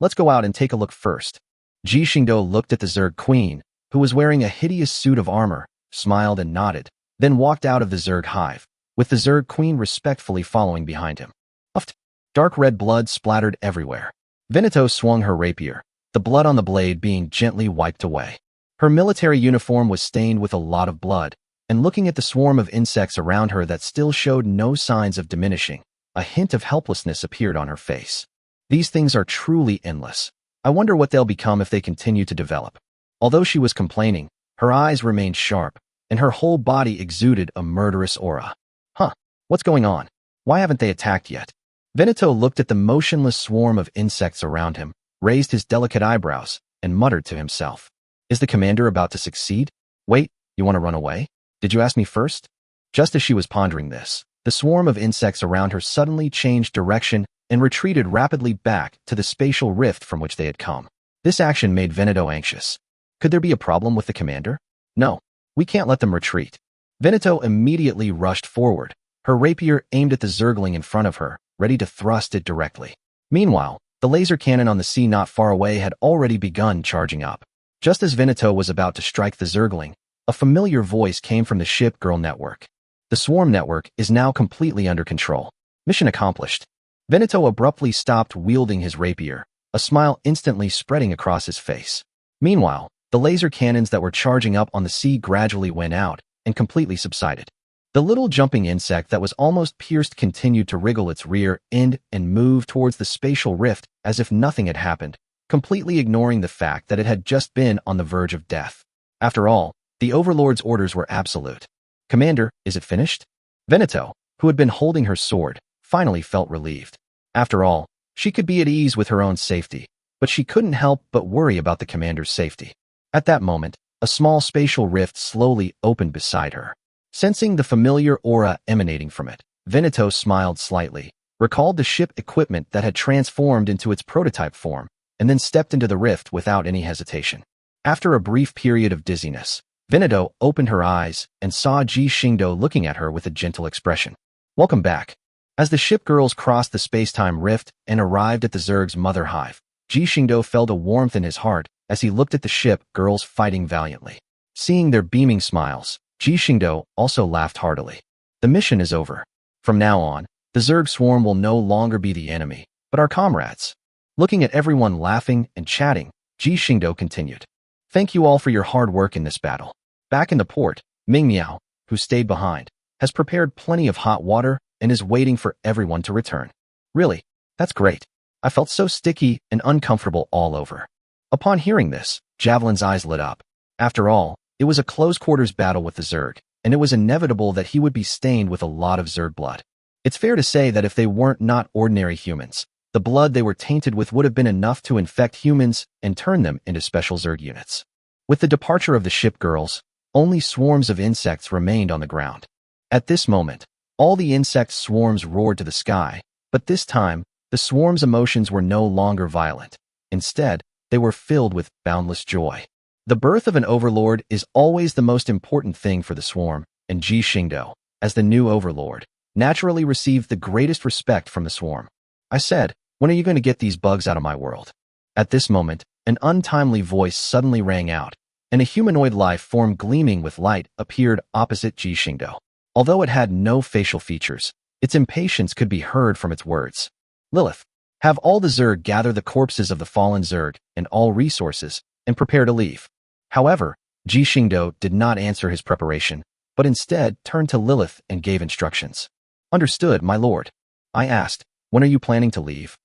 Speaker 1: Let's go out and take a look first. Ji Xingdou looked at the Zerg queen, who was wearing a hideous suit of armor, smiled and nodded, then walked out of the Zerg hive, with the Zerg queen respectfully following behind him. Puffed. Dark red blood splattered everywhere. Veneto swung her rapier, the blood on the blade being gently wiped away. Her military uniform was stained with a lot of blood, and looking at the swarm of insects around her that still showed no signs of diminishing, a hint of helplessness appeared on her face. These things are truly endless. I wonder what they'll become if they continue to develop. Although she was complaining, her eyes remained sharp, and her whole body exuded a murderous aura. What's going on? Why haven't they attacked yet? Veneto looked at the motionless swarm of insects around him, raised his delicate eyebrows, and muttered to himself. Is the commander about to succeed? Wait, you want to run away? Did you ask me first? Just as she was pondering this, the swarm of insects around her suddenly changed direction and retreated rapidly back to the spatial rift from which they had come. This action made Veneto anxious. Could there be a problem with the commander? No, we can't let them retreat. Veneto immediately rushed forward, her rapier aimed at the Zergling in front of her, ready to thrust it directly. Meanwhile, the laser cannon on the sea not far away had already begun charging up. Just as Veneto was about to strike the Zergling, a familiar voice came from the Shipgirl network. The swarm network is now completely under control. Mission accomplished. Veneto abruptly stopped wielding his rapier, a smile instantly spreading across his face. Meanwhile, the laser cannons that were charging up on the sea gradually went out and completely subsided. The little jumping insect that was almost pierced continued to wriggle its rear end and move towards the spatial rift as if nothing had happened, completely ignoring the fact that it had just been on the verge of death. After all, the Overlord's orders were absolute. Commander, is it finished? Veneto, who had been holding her sword, finally felt relieved. After all, she could be at ease with her own safety, but she couldn't help but worry about the commander's safety. At that moment, a small spatial rift slowly opened beside her. Sensing the familiar aura emanating from it, Veneto smiled slightly, recalled the ship equipment that had transformed into its prototype form, and then stepped into the rift without any hesitation. After a brief period of dizziness, Veneto opened her eyes and saw Ji Xingdou looking at her with a gentle expression. Welcome back. As the ship girls crossed the space-time rift and arrived at the Zerg's mother hive, Ji Xingdou felt a warmth in his heart as he looked at the ship girls fighting valiantly. Seeing their beaming smiles, Ji Xingdou also laughed heartily. The mission is over. From now on, the Zerg swarm will no longer be the enemy, but our comrades. Looking at everyone laughing and chatting, Ji Xingdou continued. Thank you all for your hard work in this battle. Back in the port, Ming Miao, who stayed behind, has prepared plenty of hot water and is waiting for everyone to return. Really, that's great. I felt so sticky and uncomfortable all over. Upon hearing this, Javelin's eyes lit up. After all, it was a close-quarters battle with the Zerg, and it was inevitable that he would be stained with a lot of Zerg blood. It's fair to say that if they weren't not ordinary humans, the blood they were tainted with would have been enough to infect humans and turn them into special Zerg units. With the departure of the ship girls, only swarms of insects remained on the ground. At this moment, all the insect swarms roared to the sky, but this time, the swarm's emotions were no longer violent. Instead, they were filled with boundless joy. The birth of an overlord is always the most important thing for the swarm, and Ji Xingdou, as the new overlord, naturally received the greatest respect from the swarm. I said, when are you going to get these bugs out of my world? At this moment, an untimely voice suddenly rang out, and a humanoid life form gleaming with light appeared opposite Ji Xingdou. Although it had no facial features, its impatience could be heard from its words. Lilith, have all the Zerg gather the corpses of the fallen Zerg and all resources, and prepare to leave. However, Ji Xingdou did not answer his preparation, but instead turned to Lilith and gave instructions. Understood, my lord. I asked, when are you planning to leave?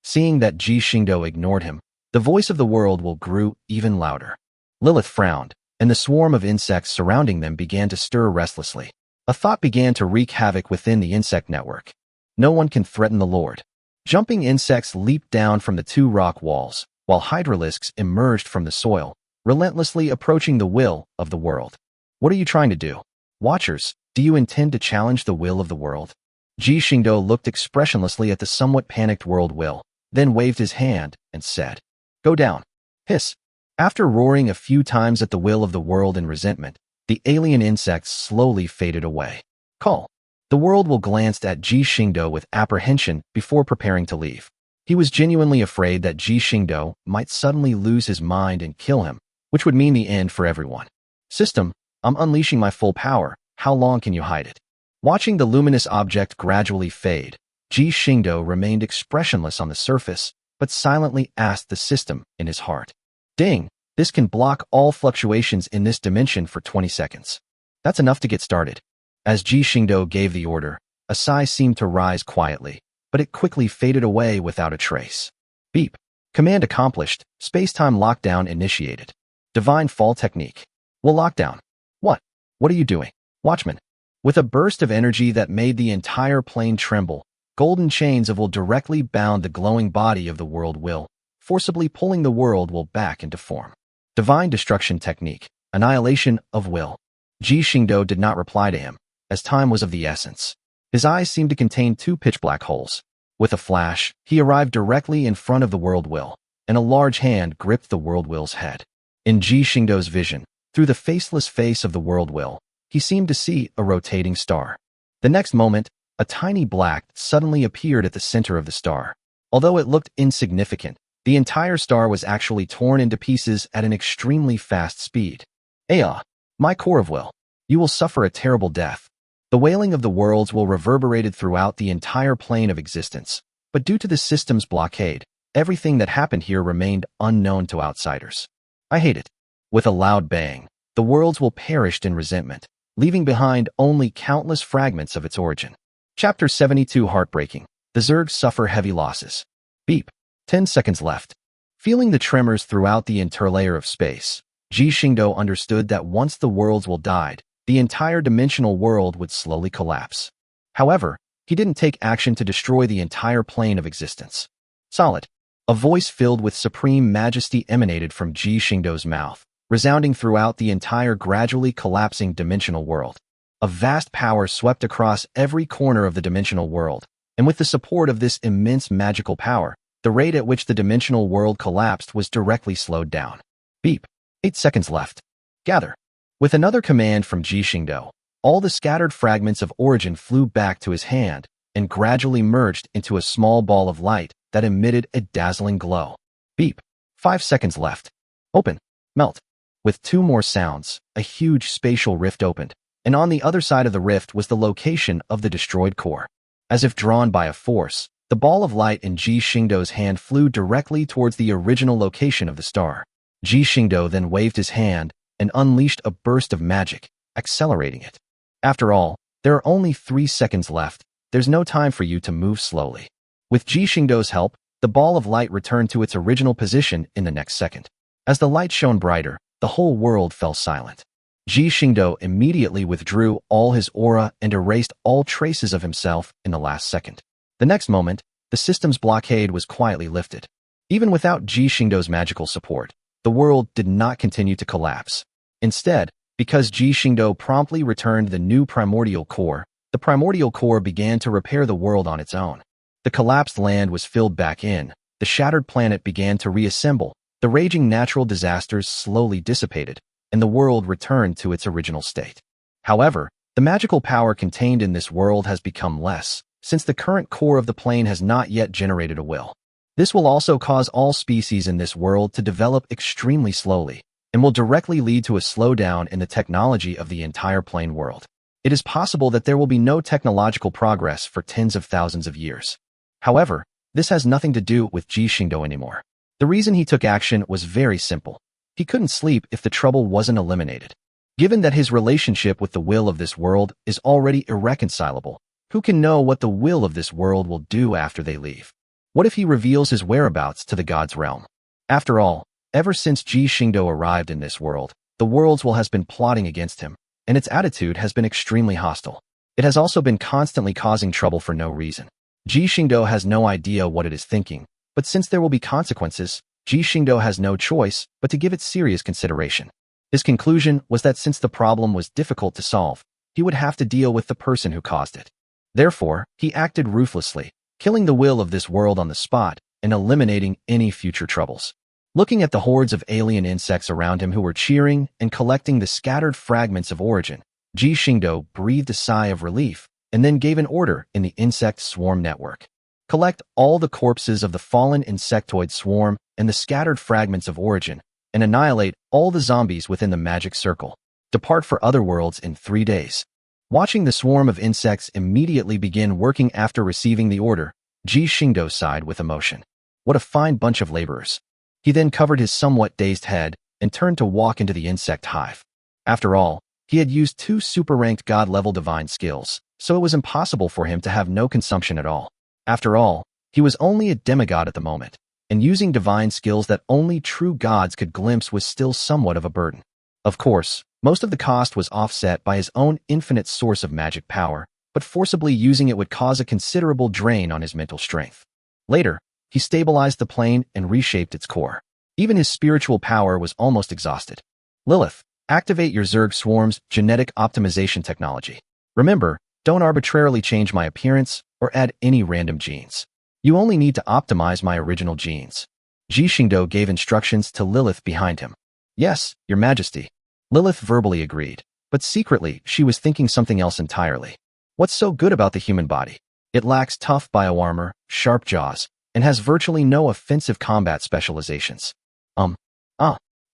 Speaker 1: Seeing that Ji Xingdou ignored him, the voice of the world will grew even louder. Lilith frowned, and the swarm of insects surrounding them began to stir restlessly. A thought began to wreak havoc within the insect network. No one can threaten the Lord. Jumping insects leaped down from the two rock walls, while hydralisks emerged from the soil, relentlessly approaching the will of the world. What are you trying to do? Watchers, do you intend to challenge the will of the world? Ji Xingdou looked expressionlessly at the somewhat panicked world will, then waved his hand and said, "Go down." Hiss. After roaring a few times at the will of the world in resentment, the alien insects slowly faded away. Call. The world will glanced at Ji Xingdou with apprehension before preparing to leave. He was genuinely afraid that Ji Xingdou might suddenly lose his mind and kill him, which would mean the end for everyone. System, I'm unleashing my full power. How long can you hide it? Watching the luminous object gradually fade, Ji Xingdou remained expressionless on the surface, but silently asked the system in his heart. Ding, this can block all fluctuations in this dimension for 20 seconds. That's enough to get started. As Ji Xingdou gave the order, a sigh seemed to rise quietly, but it quickly faded away without a trace. Beep. Command accomplished. Space-time lockdown initiated. Divine fall technique. Will lockdown. What? What are you doing? Watchman. With a burst of energy that made the entire plane tremble, golden chains of will directly bound the glowing body of the world will, forcibly pulling the world will back into form. Divine destruction technique. Annihilation of will. Ji Xingdou did not reply to him, as time was of the essence. His eyes seemed to contain two pitch-black holes. With a flash, he arrived directly in front of the world will, and a large hand gripped the world will's head. In Ji Xingdou's vision, through the faceless face of the world will, he seemed to see a rotating star. The next moment, a tiny black suddenly appeared at the center of the star. Although it looked insignificant, the entire star was actually torn into pieces at an extremely fast speed. Aya, my core of will, you will suffer a terrible death. The wailing of the worlds will reverberated throughout the entire plane of existence, but due to the system's blockade, everything that happened here remained unknown to outsiders. I hate it. With a loud bang, the worlds will perished in resentment, leaving behind only countless fragments of its origin. Chapter 72 Heartbreaking. The Zergs suffer heavy losses. Beep. 10 seconds left. Feeling the tremors throughout the interlayer of space, Ji Xingdou understood that once the worlds will died, the entire dimensional world would slowly collapse. However, he didn't take action to destroy the entire plane of existence. Solid. A voice filled with supreme majesty emanated from Ji Xingdou's mouth, resounding throughout the entire gradually collapsing dimensional world. A vast power swept across every corner of the dimensional world, and with the support of this immense magical power, the rate at which the dimensional world collapsed was directly slowed down. Beep. 8 seconds left. Gather. With another command from Ji Xingdou, all the scattered fragments of origin flew back to his hand and gradually merged into a small ball of light that emitted a dazzling glow. Beep. 5 seconds left. Open. Melt. With 2 more sounds, a huge spatial rift opened, and on the other side of the rift was the location of the destroyed core. As if drawn by a force, the ball of light in Ji Xingdou's hand flew directly towards the original location of the star. Ji Xingdou then waved his hand and unleashed a burst of magic, accelerating it. After all, there are only 3 seconds left. There's no time for you to move slowly. With Ji Xingdou's help, the ball of light returned to its original position in the next second. As the light shone brighter, the whole world fell silent. Ji Xingdou immediately withdrew all his aura and erased all traces of himself in the last second. The next moment, the system's blockade was quietly lifted. Even without Ji Xingdou's magical support, the world did not continue to collapse. Instead, because Ji Xingdou promptly returned the new primordial core, the primordial core began to repair the world on its own. The collapsed land was filled back in, the shattered planet began to reassemble, the raging natural disasters slowly dissipated, and the world returned to its original state. However, the magical power contained in this world has become less, since the current core of the plane has not yet generated a will. This will also cause all species in this world to develop extremely slowly, and will directly lead to a slowdown in the technology of the entire plane world. It is possible that there will be no technological progress for tens of thousands of years. However, this has nothing to do with Ji Xingdou anymore. The reason he took action was very simple. He couldn't sleep if the trouble wasn't eliminated. Given that his relationship with the will of this world is already irreconcilable, who can know what the will of this world will do after they leave? What if he reveals his whereabouts to the gods' realm? After all, ever since Ji Xingdou arrived in this world, the world's will has been plotting against him, and its attitude has been extremely hostile. It has also been constantly causing trouble for no reason. Ji Xingdou has no idea what it is thinking, but since there will be consequences, Ji Xingdou has no choice but to give it serious consideration. His conclusion was that since the problem was difficult to solve, he would have to deal with the person who caused it. Therefore, he acted ruthlessly, killing the will of this world on the spot and eliminating any future troubles. Looking at the hordes of alien insects around him who were cheering and collecting the scattered fragments of origin, Ji Xingdou breathed a sigh of relief and then gave an order in the insect swarm network. Collect all the corpses of the fallen insectoid swarm and the scattered fragments of origin, and annihilate all the zombies within the magic circle. Depart for other worlds in 3 days. Watching the swarm of insects immediately begin working after receiving the order, Ji Xingdou sighed with emotion. What a fine bunch of laborers. He then covered his somewhat dazed head and turned to walk into the insect hive. After all, he had used 2 super-ranked god-level divine skills, so it was impossible for him to have no consumption at all. After all, he was only a demigod at the moment, and using divine skills that only true gods could glimpse was still somewhat of a burden. Of course, most of the cost was offset by his own infinite source of magic power, but forcibly using it would cause a considerable drain on his mental strength. Later, he stabilized the plane and reshaped its core. Even his spiritual power was almost exhausted. Lilith, activate your Zerg Swarm's genetic optimization technology. Remember, don't arbitrarily change my appearance or add any random genes. You only need to optimize my original genes. Ji Xingdou gave instructions to Lilith behind him. Yes, Your Majesty. Lilith verbally agreed, but secretly she was thinking something else entirely. What's so good about the human body? It lacks tough bioarmor, sharp jaws, and has virtually no offensive combat specializations.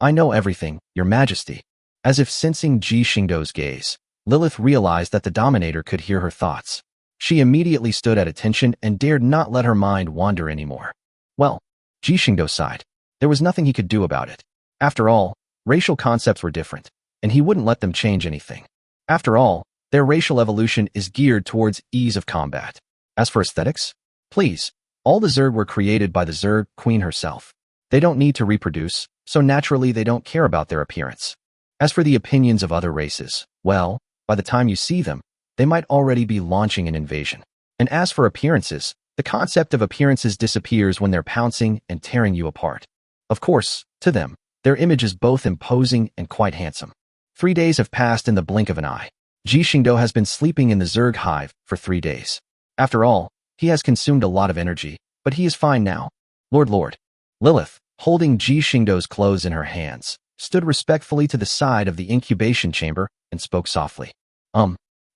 Speaker 1: I know everything, Your Majesty. As if sensing Ji Xingdou's gaze, Lilith realized that the Dominator could hear her thoughts. She immediately stood at attention and dared not let her mind wander anymore. Well, Ji Xingdou sighed. There was nothing he could do about it. After all, racial concepts were different, and he wouldn't let them change anything. After all, their racial evolution is geared towards ease of combat. As for aesthetics, please, all the Zerg were created by the Zerg Queen herself. They don't need to reproduce, so naturally they don't care about their appearance. As for the opinions of other races, well, by the time you see them, they might already be launching an invasion. And as for appearances, the concept of appearances disappears when they're pouncing and tearing you apart. Of course, to them, their image is both imposing and quite handsome. 3 days have passed in the blink of an eye. Ji Xingdou has been sleeping in the Zerg hive for 3 days. After all, he has consumed a lot of energy, but he is fine now. Lord. Lilith, holding Ji Xingdou's clothes in her hands, stood respectfully to the side of the incubation chamber and spoke softly.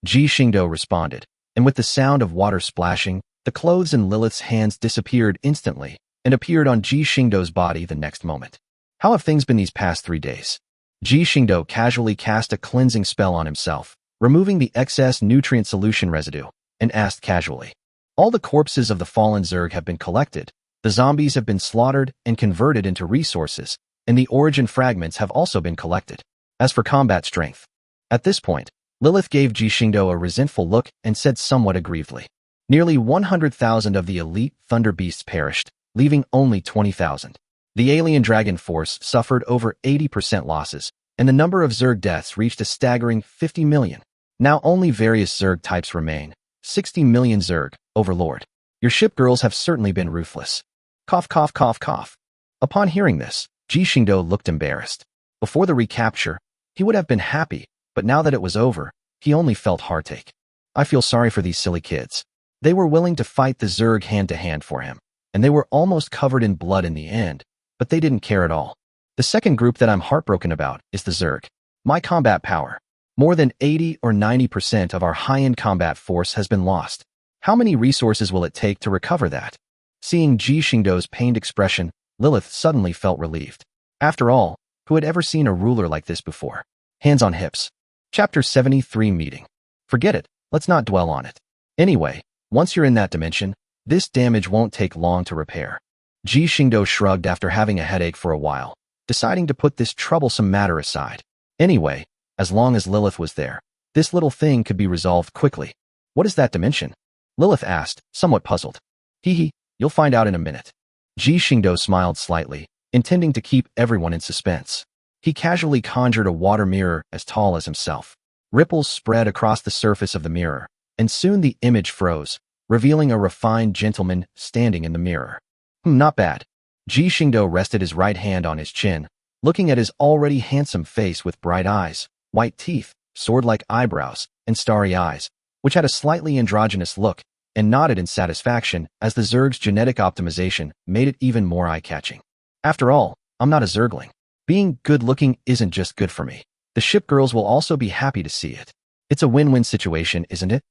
Speaker 1: Ji Xingdou responded, and with the sound of water splashing, the clothes in Lilith's hands disappeared instantly and appeared on Ji Xingdou's body the next moment. How have things been these past 3 days? Ji Xingdou casually cast a cleansing spell on himself, removing the excess nutrient solution residue, and asked casually. All the corpses of the fallen Zerg have been collected, the zombies have been slaughtered and converted into resources, and the origin fragments have also been collected. As for combat strength, at this point, Lilith gave Ji Xingdou a resentful look and said somewhat aggrievedly. Nearly 100,000 of the elite Thunder Beasts perished, leaving only 20,000. The alien dragon force suffered over 80% losses, and the number of Zerg deaths reached a staggering 50 million. Now only various Zerg types remain. 60 million Zerg, Overlord. Your Shipgirls have certainly been ruthless. Cough, cough, cough, cough. Upon hearing this, Ji Xingdou looked embarrassed. Before the recapture, he would have been happy, but now that it was over, he only felt heartache. I feel sorry for these silly kids. They were willing to fight the Zerg hand-to-hand for him, and they were almost covered in blood in the end, but they didn't care at all. The second group that I'm heartbroken about is the Zerg. My combat power. More than 80 or 90% of our high-end combat force has been lost. How many resources will it take to recover that? Seeing Ji Xingdou's pained expression, Lilith suddenly felt relieved. After all, who had ever seen a ruler like this before? Hands on hips. Chapter 73 Meeting. Forget it, let's not dwell on it. Anyway, once you're in that dimension, this damage won't take long to repair. Ji Xingdou shrugged after having a headache for a while, deciding to put this troublesome matter aside. Anyway, as long as Lilith was there, this little thing could be resolved quickly. What is that dimension? Lilith asked, somewhat puzzled. Hee, you'll find out in a minute. Ji Xingdou smiled slightly, intending to keep everyone in suspense. He casually conjured a water mirror as tall as himself. Ripples spread across the surface of the mirror, and soon the image froze, revealing a refined gentleman standing in the mirror. Not bad. Ji Xingdou rested his right hand on his chin, looking at his already handsome face with bright eyes, white teeth, sword-like eyebrows, and starry eyes, which had a slightly androgynous look, and nodded in satisfaction as the Zerg's genetic optimization made it even more eye-catching. After all, I'm not a Zergling. Being good-looking isn't just good for me. The Shipgirls will also be happy to see it. It's a win-win situation, isn't it?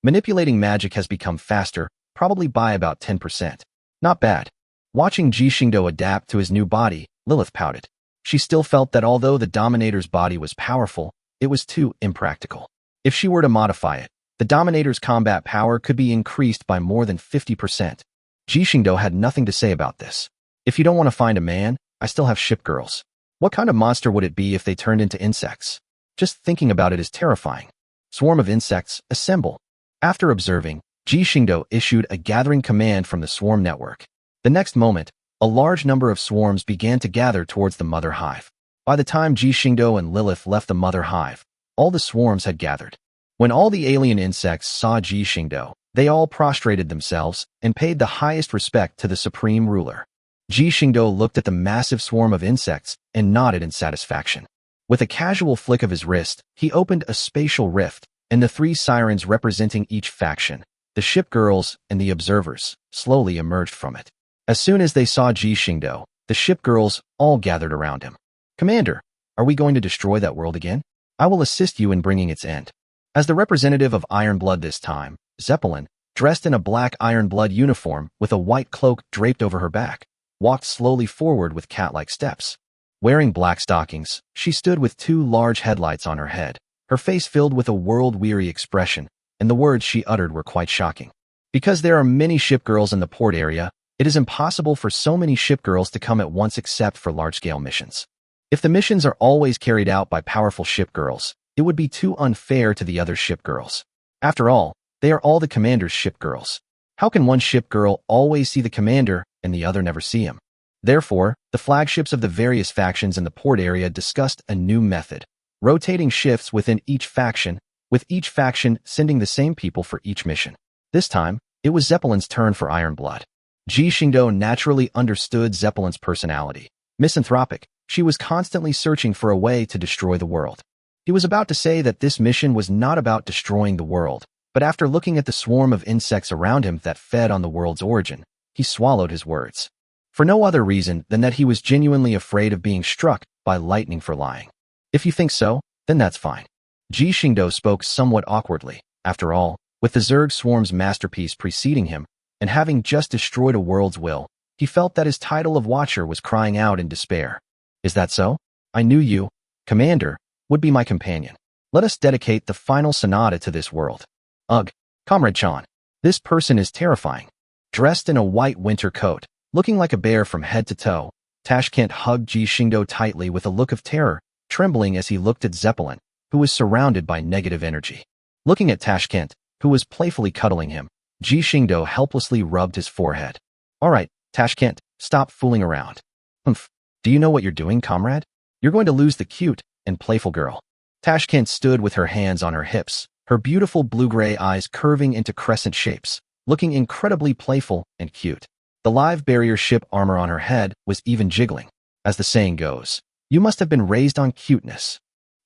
Speaker 1: Manipulating magic has become faster, probably by about 10%. Not bad. Watching Ji Xingdou adapt to his new body, Lilith pouted. She still felt that although the Dominator's body was powerful, it was too impractical. If she were to modify it, the Dominator's combat power could be increased by more than 50%. Ji Xingdou had nothing to say about this. If you don't want to find a man, I still have Shipgirls. What kind of monster would it be if they turned into insects? Just thinking about it is terrifying. Swarm of insects, assemble. After observing, Ji Xingdou issued a gathering command from the swarm network. The next moment, a large number of swarms began to gather towards the mother hive. By the time Ji Xingdou and Lilith left the mother hive, all the swarms had gathered. When all the alien insects saw Ji Xingdou, they all prostrated themselves and paid the highest respect to the supreme ruler. Ji Xingdou looked at the massive swarm of insects and nodded in satisfaction. With a casual flick of his wrist, he opened a spatial rift, and the three sirens representing each faction, the Shipgirls and the observers, slowly emerged from it. As soon as they saw Ji Xingdou, the Shipgirls all gathered around him. Commander, are we going to destroy that world again? I will assist you in bringing its end. As the representative of Ironblood this time, Zeppelin, dressed in a black Ironblood uniform with a white cloak draped over her back, walked slowly forward with cat-like steps. Wearing black stockings, she stood with two large headlights on her head, her face filled with a world-weary expression, and the words she uttered were quite shocking. Because there are many Shipgirls in the port area, it is impossible for so many Shipgirls to come at once except for large-scale missions. If the missions are always carried out by powerful Shipgirls, it would be too unfair to the other Shipgirls. After all, they are all the commander's Shipgirls. How can one Shipgirl always see the commander and the other never see him? Therefore, the flagships of the various factions in the port area discussed a new method, rotating shifts within each faction, with each faction sending the same people for each mission. This time, it was Zeppelin's turn for Ironblood. Ji Xingdou naturally understood Zeppelin's personality. Misanthropic, she was constantly searching for a way to destroy the world. He was about to say that this mission was not about destroying the world, but after looking at the swarm of insects around him that fed on the world's origin, he swallowed his words. For no other reason than that he was genuinely afraid of being struck by lightning for lying. If you think so, then that's fine. Ji Xingdou spoke somewhat awkwardly. After all, with the Zerg swarm's masterpiece preceding him, and having just destroyed a world's will, he felt that his title of Watcher was crying out in despair. Is that so? I knew you, Commander, would be my companion. Let us dedicate the final sonata to this world. Ugh, Comrade Chan. This person is terrifying. Dressed in a white winter coat, looking like a bear from head to toe, Tashkent hugged Ji Xingdou tightly with a look of terror, trembling as he looked at Zeppelin, who was surrounded by negative energy. Looking at Tashkent, who was playfully cuddling him, Ji Xingdou helplessly rubbed his forehead. All right, Tashkent, stop fooling around. Humph. Do you know what you're doing, comrade? You're going to lose the cute and playful girl. Tashkent stood with her hands on her hips, her beautiful blue-gray eyes curving into crescent shapes, looking incredibly playful and cute. The live barrier ship armor on her head was even jiggling. As the saying goes, you must have been raised on cuteness.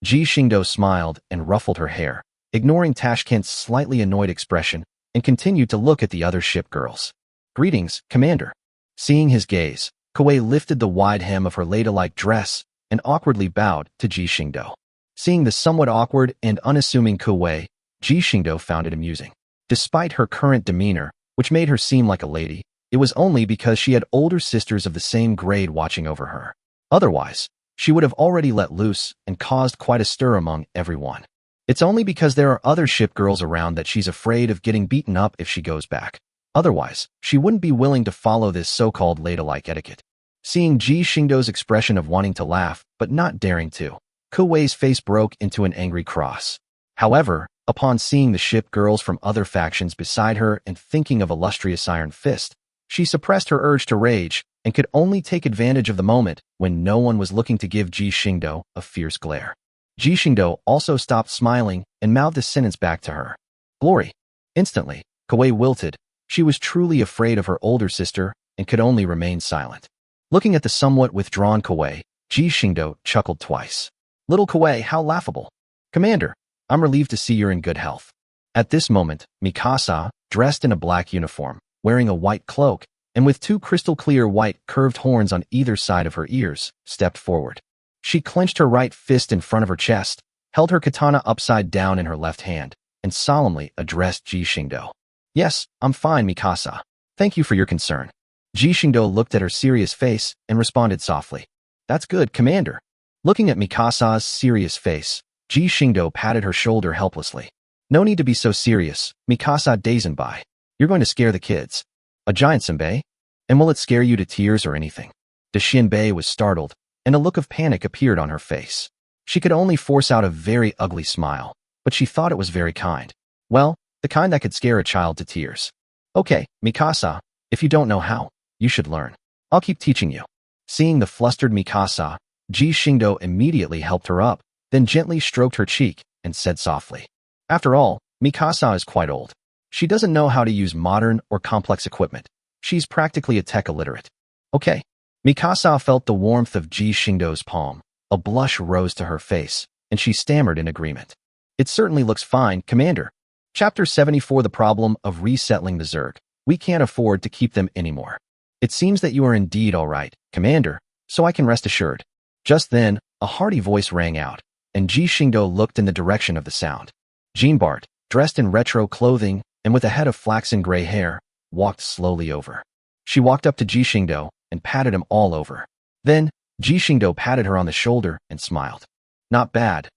Speaker 1: Ji Xingdou smiled and ruffled her hair, ignoring Tashkent's slightly annoyed expression, and continued to look at the other ship girls. Greetings, Commander. Seeing his gaze, Kuei lifted the wide hem of her ladylike dress and awkwardly bowed to Ji Xingdou. Seeing the somewhat awkward and unassuming Kuei, Ji Xingdou found it amusing. Despite her current demeanor, which made her seem like a lady, it was only because she had older sisters of the same grade watching over her. Otherwise, she would have already let loose and caused quite a stir among everyone. It's only because there are other ship girls around that she's afraid of getting beaten up if she goes back. Otherwise, she wouldn't be willing to follow this so-called ladylike etiquette. Seeing Ji Xingdou's expression of wanting to laugh, but not daring to, Kuei's face broke into an angry cross. However, upon seeing the ship girls from other factions beside her and thinking of illustrious Iron Fist, she suppressed her urge to rage and could only take advantage of the moment when no one was looking to give Ji Xingdou a fierce glare. Ji Xingdou also stopped smiling and mouthed a sentence back to her. Glory. Instantly, Kuei wilted. She was truly afraid of her older sister and could only remain silent. Looking at the somewhat withdrawn Kuei, Ji Xingdou chuckled twice. Little Kuei, how laughable. Commander, I'm relieved to see you're in good health. At this moment, Mikasa, dressed in a black uniform, wearing a white cloak, and with two crystal-clear white curved horns on either side of her ears, stepped forward. She clenched her right fist in front of her chest, held her katana upside down in her left hand, and solemnly addressed Ji Xingdou. "Yes, I'm fine, Mikasa. Thank you for your concern." Ji Xingdou looked at her serious face and responded softly. "That's good, Commander." Looking at Mikasa's serious face, Ji Xingdou patted her shoulder helplessly. "No need to be so serious, Mikasa Dazenbai. You're going to scare the kids. A giant senbei? And will it scare you to tears or anything?" Da Xianbei was startled, and a look of panic appeared on her face. She could only force out a very ugly smile, but she thought it was very kind. Well, the kind that could scare a child to tears. "Okay, Mikasa, if you don't know how, you should learn. I'll keep teaching you." Seeing the flustered Mikasa, Ji Xingdou immediately helped her up, then gently stroked her cheek and said softly, "After all, Mikasa is quite old. She doesn't know how to use modern or complex equipment. She's practically a tech illiterate." "Okay." Mikasa felt the warmth of Ji Xingdou's palm. A blush rose to her face, and she stammered in agreement. "It certainly looks fine, Commander." Chapter 74: The Problem of Resettling the Zerg. "We can't afford to keep them anymore. It seems that you are indeed all right, Commander, so I can rest assured." Just then, a hearty voice rang out, and Ji Xingdou looked in the direction of the sound. Jean Bart, dressed in retro clothing and with a head of flaxen gray hair, walked slowly over. She walked up to Ji Xingdou and patted him all over. Then, Ji Xingdou patted her on the shoulder and smiled. Not bad,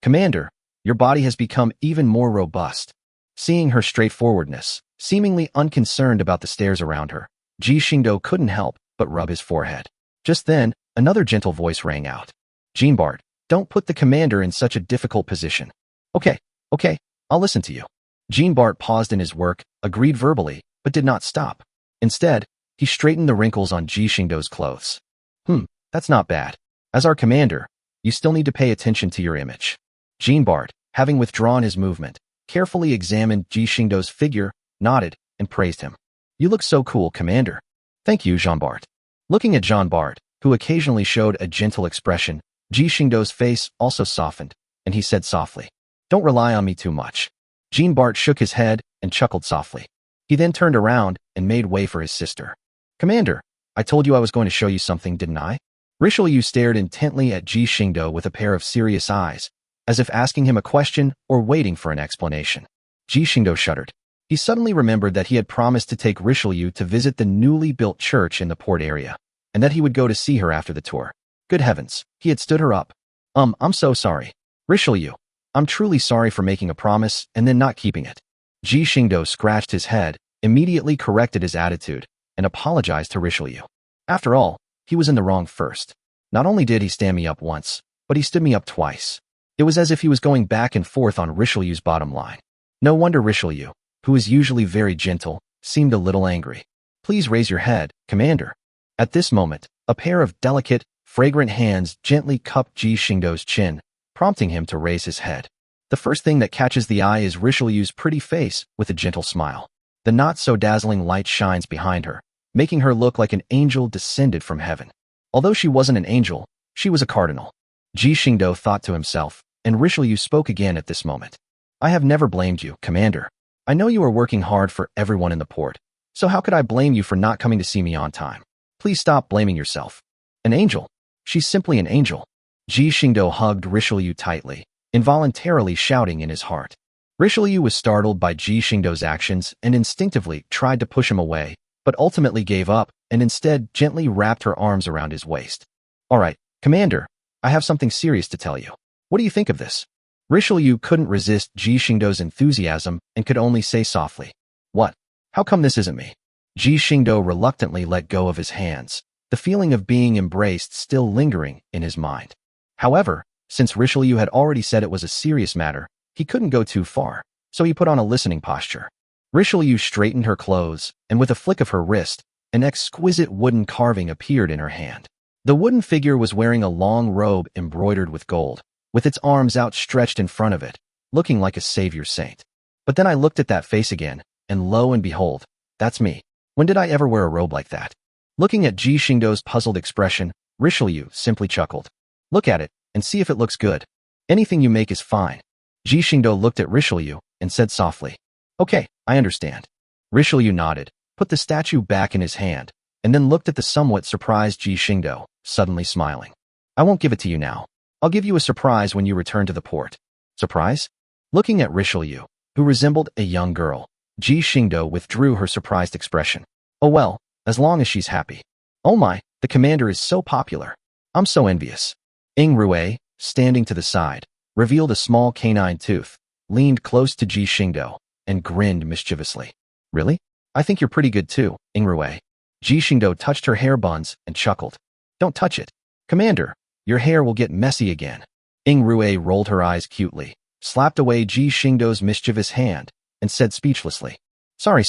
Speaker 1: Commander. Your body has become even more robust." Seeing her straightforwardness, seemingly unconcerned about the stares around her, Ji Xingdou couldn't help but rub his forehead. Just then, another gentle voice rang out. "Jean Bart, don't put the Commander in such a difficult position." Okay, I'll listen to you." Jean Bart paused in his work, agreed verbally, but did not stop. Instead, he straightened the wrinkles on Ji Xingdou's clothes. That's not bad. As our Commander, you still need to pay attention to your image." Jean Bart, having withdrawn his movement, carefully examined Ji Xingdou's figure, nodded, and praised him. "You look so cool, Commander." "Thank you, Jean Bart." Looking at Jean Bart, who occasionally showed a gentle expression, Ji Xingdou's face also softened, and he said softly, "Don't rely on me too much." Jean Bart shook his head and chuckled softly. He then turned around and made way for his sister. "Commander, I told you I was going to show you something, didn't I?" Richelieu stared intently at Ji Xingdou with a pair of serious eyes, as if asking him a question or waiting for an explanation. Ji Xingdou shuddered. He suddenly remembered that he had promised to take Richelieu to visit the newly built church in the port area, and that he would go to see her after the tour. Good heavens, he had stood her up. I'm so sorry. Richelieu, I'm truly sorry for making a promise and then not keeping it." Ji Xingdou scratched his head, immediately corrected his attitude, and apologized to Richelieu. After all, he was in the wrong first. Not only did he stand me up once, but he stood me up twice. It was as if he was going back and forth on Richelieu's bottom line. No wonder Richelieu, who is usually very gentle, seemed a little angry. "Please raise your head, Commander." At this moment, a pair of delicate, fragrant hands gently cupped Ji Xingdou's chin, prompting him to raise his head. The first thing that catches the eye is Richelieu's pretty face with a gentle smile. The not-so-dazzling light shines behind her, making her look like an angel descended from heaven. Although she wasn't an angel, she was a cardinal. Ji Xingdou thought to himself, and Richelieu spoke again at this moment. "I have never blamed you, Commander. I know you are working hard for everyone in the port, so how could I blame you for not coming to see me on time? Please stop blaming yourself." "An angel? She's simply an angel." Ji Xingdou hugged Richelieu tightly, involuntarily shouting in his heart. Richelieu was startled by Ji Xingdou's actions and instinctively tried to push him away, but ultimately gave up and instead gently wrapped her arms around his waist. "All right, Commander, I have something serious to tell you. What do you think of this?" Richelieu couldn't resist Ji Xingdou's enthusiasm and could only say softly, "What? How come this isn't me?" Ji Xingdou reluctantly let go of his hands, the feeling of being embraced still lingering in his mind. However, since Richelieu had already said it was a serious matter, he couldn't go too far, so he put on a listening posture. Richelieu straightened her clothes, and with a flick of her wrist, an exquisite wooden carving appeared in her hand. The wooden figure was wearing a long robe embroidered with gold, with its arms outstretched in front of it, looking like a savior saint. But then I looked at that face again, and lo and behold, that's me. When did I ever wear a robe like that? Looking at Ji Xingdou's puzzled expression, Richelieu simply chuckled. "Look at it, and see if it looks good. Anything you make is fine." Ji Xingdou looked at Richelieu and said softly, Okay, I understand. Richelieu nodded, put the statue back in his hand, and then looked at the somewhat surprised Ji Xingdou, suddenly smiling. I won't give it to you now. I'll give you a surprise when you return to the port. Surprise? Looking at Richelieu, who resembled a young girl, Ji Xingdou withdrew her surprised expression. Oh well, as long as she's happy. Oh my, the commander is so popular. I'm so envious. Ying Rui, standing to the side, revealed a small canine tooth, leaned close to Ji Xingdou, and grinned mischievously. Really? I think you're pretty good too, Ying Rui. Ji Xingdou touched her hair buns and chuckled. Don't touch it. Commander, your hair will get messy again. Ying Rui rolled her eyes cutely, slapped away Ji Xingdou's mischievous hand, and said speechlessly, Sorry.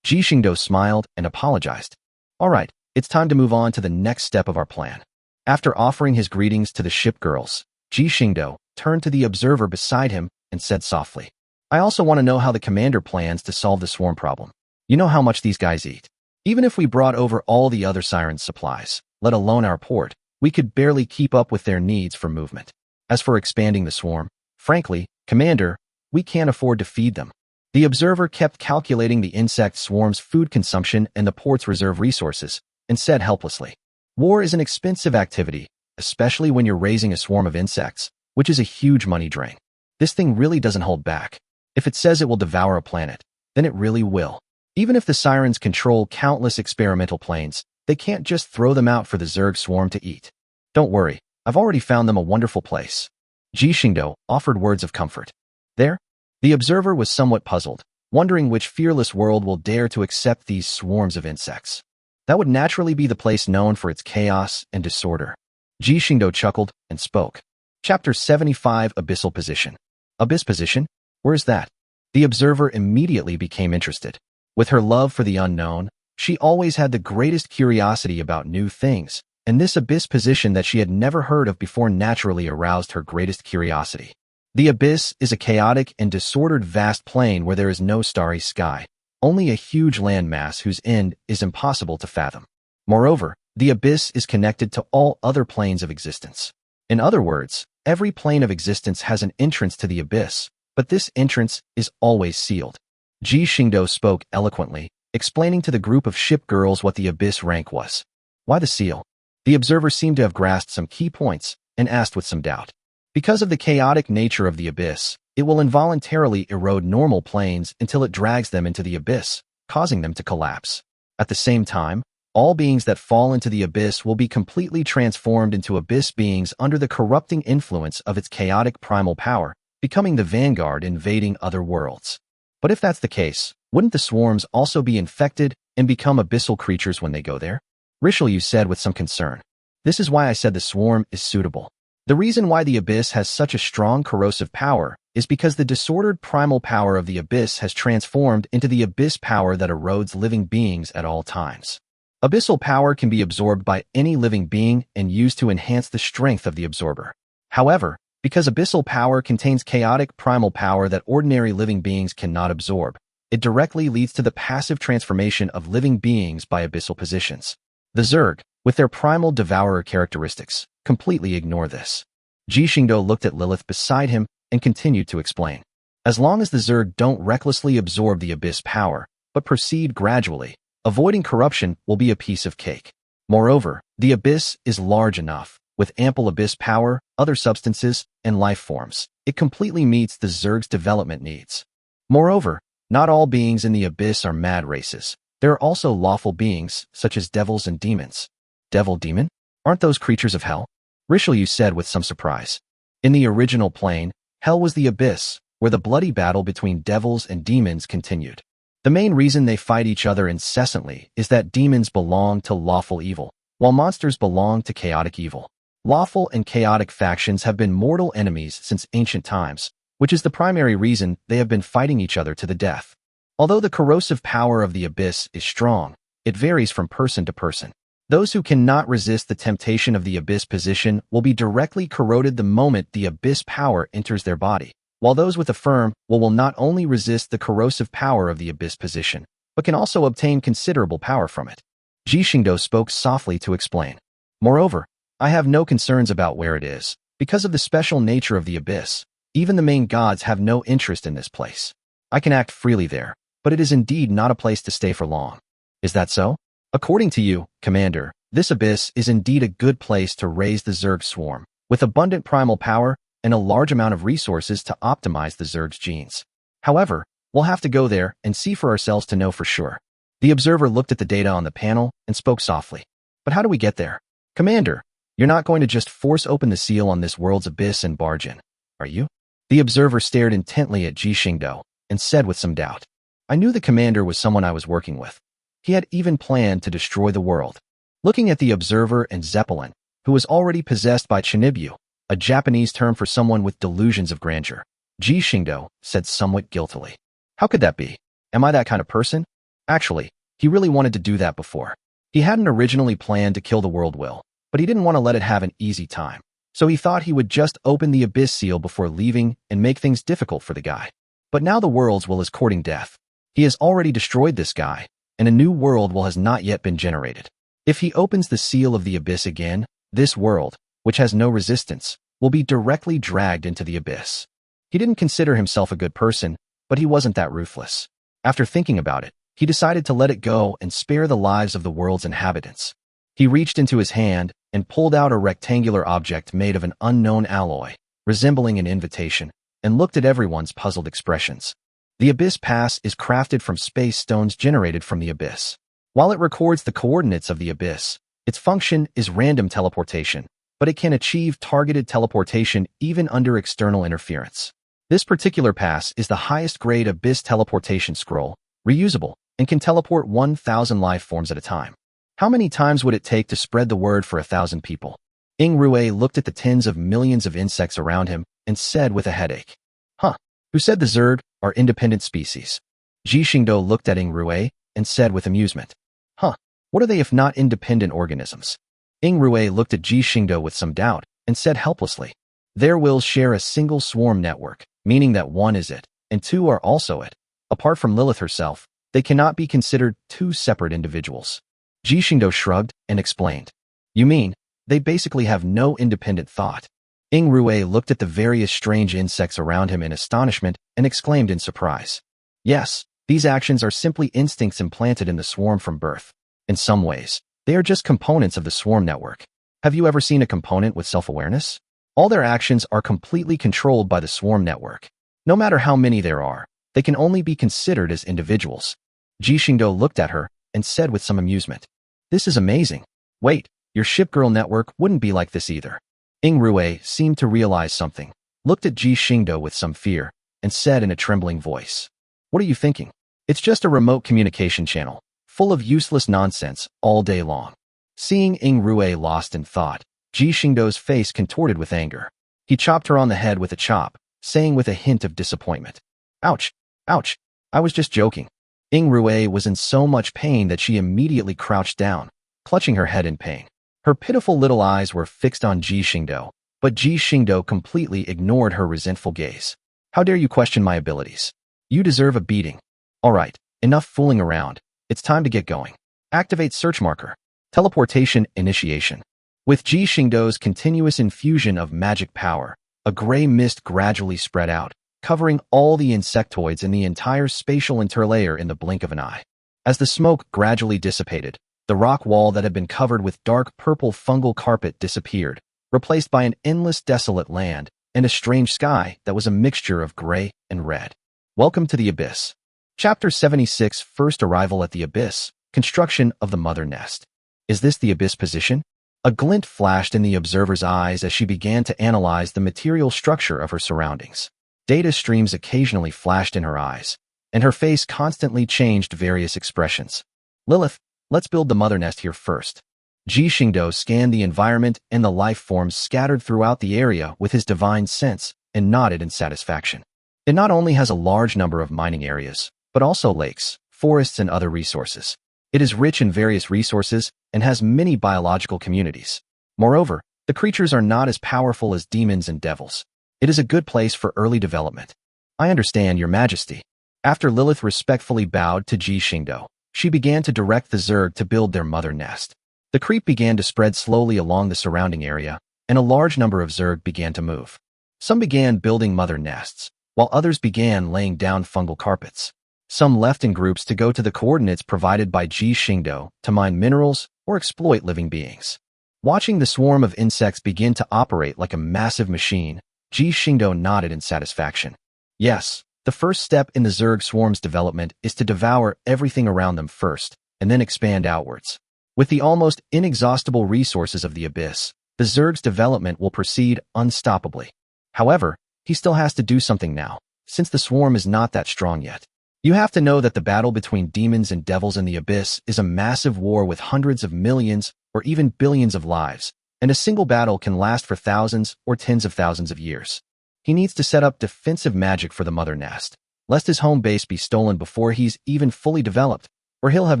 Speaker 1: Ji Xingdou smiled and apologized. All right, it's time to move on to the next step of our plan. After offering his greetings to the shipgirls, Ji Xingdou turned to the observer beside him and said softly, I also want to know how the commander plans to solve the swarm problem. You know how much these guys eat. Even if we brought over all the other sirens' supplies, let alone our port, we could barely keep up with their needs for movement. As for expanding the swarm, frankly, Commander, we can't afford to feed them. The observer kept calculating the insect swarm's food consumption and the port's reserve resources, and said helplessly, War is an expensive activity, especially when you're raising a swarm of insects, which is a huge money drain. This thing really doesn't hold back. If it says it will devour a planet, then it really will. Even if the sirens control countless experimental planes, they can't just throw them out for the Zerg swarm to eat. Don't worry, I've already found them a wonderful place. Ji Xingdou offered words of comfort. There? The observer was somewhat puzzled, wondering which fearless world will dare to accept these swarms of insects. That would naturally be the place known for its chaos and disorder. Ji Xingdou chuckled and spoke. Chapter 75 Abyssal Position. Abyss Position? Where's that? The observer immediately became interested. With her love for the unknown, she always had the greatest curiosity about new things, and this abyss position that she had never heard of before naturally aroused her greatest curiosity. The abyss is a chaotic and disordered vast plain where there is no starry sky, only a huge landmass whose end is impossible to fathom. Moreover, the abyss is connected to all other planes of existence. In other words, every plane of existence has an entrance to the abyss, but this entrance is always sealed. Ji Xingdou spoke eloquently, explaining to the group of shipgirls what the abyss rank was. Why the seal? The observer seemed to have grasped some key points and asked with some doubt. Because of the chaotic nature of the abyss, it will involuntarily erode normal planes until it drags them into the abyss, causing them to collapse. At the same time, all beings that fall into the abyss will be completely transformed into abyss beings under the corrupting influence of its chaotic primal power, becoming the vanguard invading other worlds. But if that's the case, wouldn't the swarms also be infected and become abyssal creatures when they go there? Richelieu said with some concern. This is why I said the swarm is suitable. The reason why the abyss has such a strong corrosive power is because the disordered primal power of the abyss has transformed into the abyss power that erodes living beings at all times. Abyssal power can be absorbed by any living being and used to enhance the strength of the absorber. However, because abyssal power contains chaotic primal power that ordinary living beings cannot absorb, it directly leads to the passive transformation of living beings by abyssal positions. The Zerg, with their primal devourer characteristics, completely ignore this. Ji Xingdou looked at Lilith beside him and continued to explain. As long as the Zerg don't recklessly absorb the abyss power, but proceed gradually, avoiding corruption will be a piece of cake. Moreover, the abyss is large enough. With ample abyss power, other substances, and life forms, it completely meets the Zerg's development needs. Moreover, not all beings in the abyss are mad races. There are also lawful beings, such as devils and demons. Devil-demon? Aren't those creatures of hell? Richelieu said with some surprise. In the original plane, hell was the abyss, where the bloody battle between devils and demons continued. The main reason they fight each other incessantly is that demons belong to lawful evil, while monsters belong to chaotic evil. Lawful and chaotic factions have been mortal enemies since ancient times, which is the primary reason they have been fighting each other to the death. Although the corrosive power of the abyss is strong, it varies from person to person. Those who cannot resist the temptation of the abyss position will be directly corroded the moment the abyss power enters their body, while those with a firm will not only resist the corrosive power of the abyss position, but can also obtain considerable power from it. Ji Xingdou spoke softly to explain. Moreover, I have no concerns about where it is. Because of the special nature of the abyss, even the main gods have no interest in this place. I can act freely there, but it is indeed not a place to stay for long. Is that so? According to you, Commander, this abyss is indeed a good place to raise the Zerg swarm, with abundant primal power and a large amount of resources to optimize the Zerg's genes. However, we'll have to go there and see for ourselves to know for sure. The observer looked at the data on the panel and spoke softly. But how do we get there? Commander, you're not going to just force open the seal on this world's abyss and barge in, are you? The observer stared intently at Ji Xingdou and said with some doubt. I knew the commander was someone I was working with. He had even planned to destroy the world. Looking at the observer and Zeppelin, who was already possessed by Chinibyu, a Japanese term for someone with delusions of grandeur, Ji Xingdou said somewhat guiltily. How could that be? Am I that kind of person? Actually, he really wanted to do that before. He hadn't originally planned to kill the world will, but he didn't want to let it have an easy time. So he thought he would just open the abyss seal before leaving and make things difficult for the guy. But now the world's will is courting death. He has already destroyed this guy, and a new world will has not yet been generated. If he opens the seal of the abyss again, this world, which has no resistance, will be directly dragged into the abyss. He didn't consider himself a good person, but he wasn't that ruthless. After thinking about it, he decided to let it go and spare the lives of the world's inhabitants. He reached into his hand and pulled out a rectangular object made of an unknown alloy, resembling an invitation, and looked at everyone's puzzled expressions. The Abyss Pass is crafted from space stones generated from the abyss. While it records the coordinates of the abyss, its function is random teleportation, but it can achieve targeted teleportation even under external interference. This particular pass is the highest grade Abyss teleportation scroll, reusable, and can teleport 1,000 life forms at a time. How many times would it take to spread the word for 1,000 people? Ing Rue looked at the tens of millions of insects around him and said with a headache, Huh, who said the Zerg are independent species? Ji Xingdou looked at Ing Rue and said with amusement, Huh, what are they if not independent organisms? Ing Rue looked at Ji Xingdou with some doubt and said helplessly, Their wills share a single swarm network, meaning that one is it, and two are also it. Apart from Lilith herself, they cannot be considered two separate individuals. Ji Xingdou shrugged and explained. You mean, they basically have no independent thought? Ing Rue looked at the various strange insects around him in astonishment and exclaimed in surprise. Yes, these actions are simply instincts implanted in the swarm from birth. In some ways, they are just components of the swarm network. Have you ever seen a component with self-awareness? All their actions are completely controlled by the swarm network. No matter how many there are, they can only be considered as individuals. Ji Xingdou looked at her and said with some amusement, This is amazing. Wait, your Shipgirl network wouldn't be like this either. Ing Rue seemed to realize something, looked at Ji Xingdou with some fear, and said in a trembling voice, What are you thinking? It's just a remote communication channel, full of useless nonsense all day long. Seeing Ing Rue lost in thought, Ji Xingdou's face contorted with anger. He chopped her on the head with a chop, saying with a hint of disappointment, Ouch, ouch, I was just joking. Ing Rue was in so much pain that she immediately crouched down, clutching her head in pain. Her pitiful little eyes were fixed on Ji Xingdou, but Ji Xingdou completely ignored her resentful gaze. How dare you question my abilities? You deserve a beating. All right, enough fooling around. It's time to get going. Activate search marker. Teleportation initiation. With Ji Xingdou's continuous infusion of magic power, a gray mist gradually spread out, covering all the insectoids in the entire spatial interlayer in the blink of an eye. As the smoke gradually dissipated, the rock wall that had been covered with dark purple fungal carpet disappeared, replaced by an endless desolate land and a strange sky that was a mixture of gray and red. Welcome to the Abyss. Chapter 76, First Arrival at the Abyss, Construction of the Mother Nest. Is this the Abyss position? A glint flashed in the observer's eyes as she began to analyze the material structure of her surroundings. Data streams occasionally flashed in her eyes, and her face constantly changed various expressions. Lilith, let's build the mother nest here first. Ji Xingdou scanned the environment and the life forms scattered throughout the area with his divine sense and nodded in satisfaction. It not only has a large number of mining areas, but also lakes, forests, and other resources. It is rich in various resources and has many biological communities. Moreover, the creatures are not as powerful as demons and devils. It is a good place for early development. I understand, Your Majesty. After Lilith respectfully bowed to Ji Xingdou, she began to direct the Zerg to build their mother nest. The creep began to spread slowly along the surrounding area, and a large number of Zerg began to move. Some began building mother nests, while others began laying down fungal carpets. Some left in groups to go to the coordinates provided by Ji Xingdou to mine minerals or exploit living beings. Watching the swarm of insects begin to operate like a massive machine, Ji Xingdou nodded in satisfaction. Yes, the first step in the Zerg swarm's development is to devour everything around them first, and then expand outwards. With the almost inexhaustible resources of the Abyss, the Zerg's development will proceed unstoppably. However, he still has to do something now, since the swarm is not that strong yet. You have to know that the battle between demons and devils in the Abyss is a massive war with hundreds of millions or even billions of lives, and a single battle can last for thousands or tens of thousands of years. He needs to set up defensive magic for the mother nest, lest his home base be stolen before he's even fully developed, or he'll have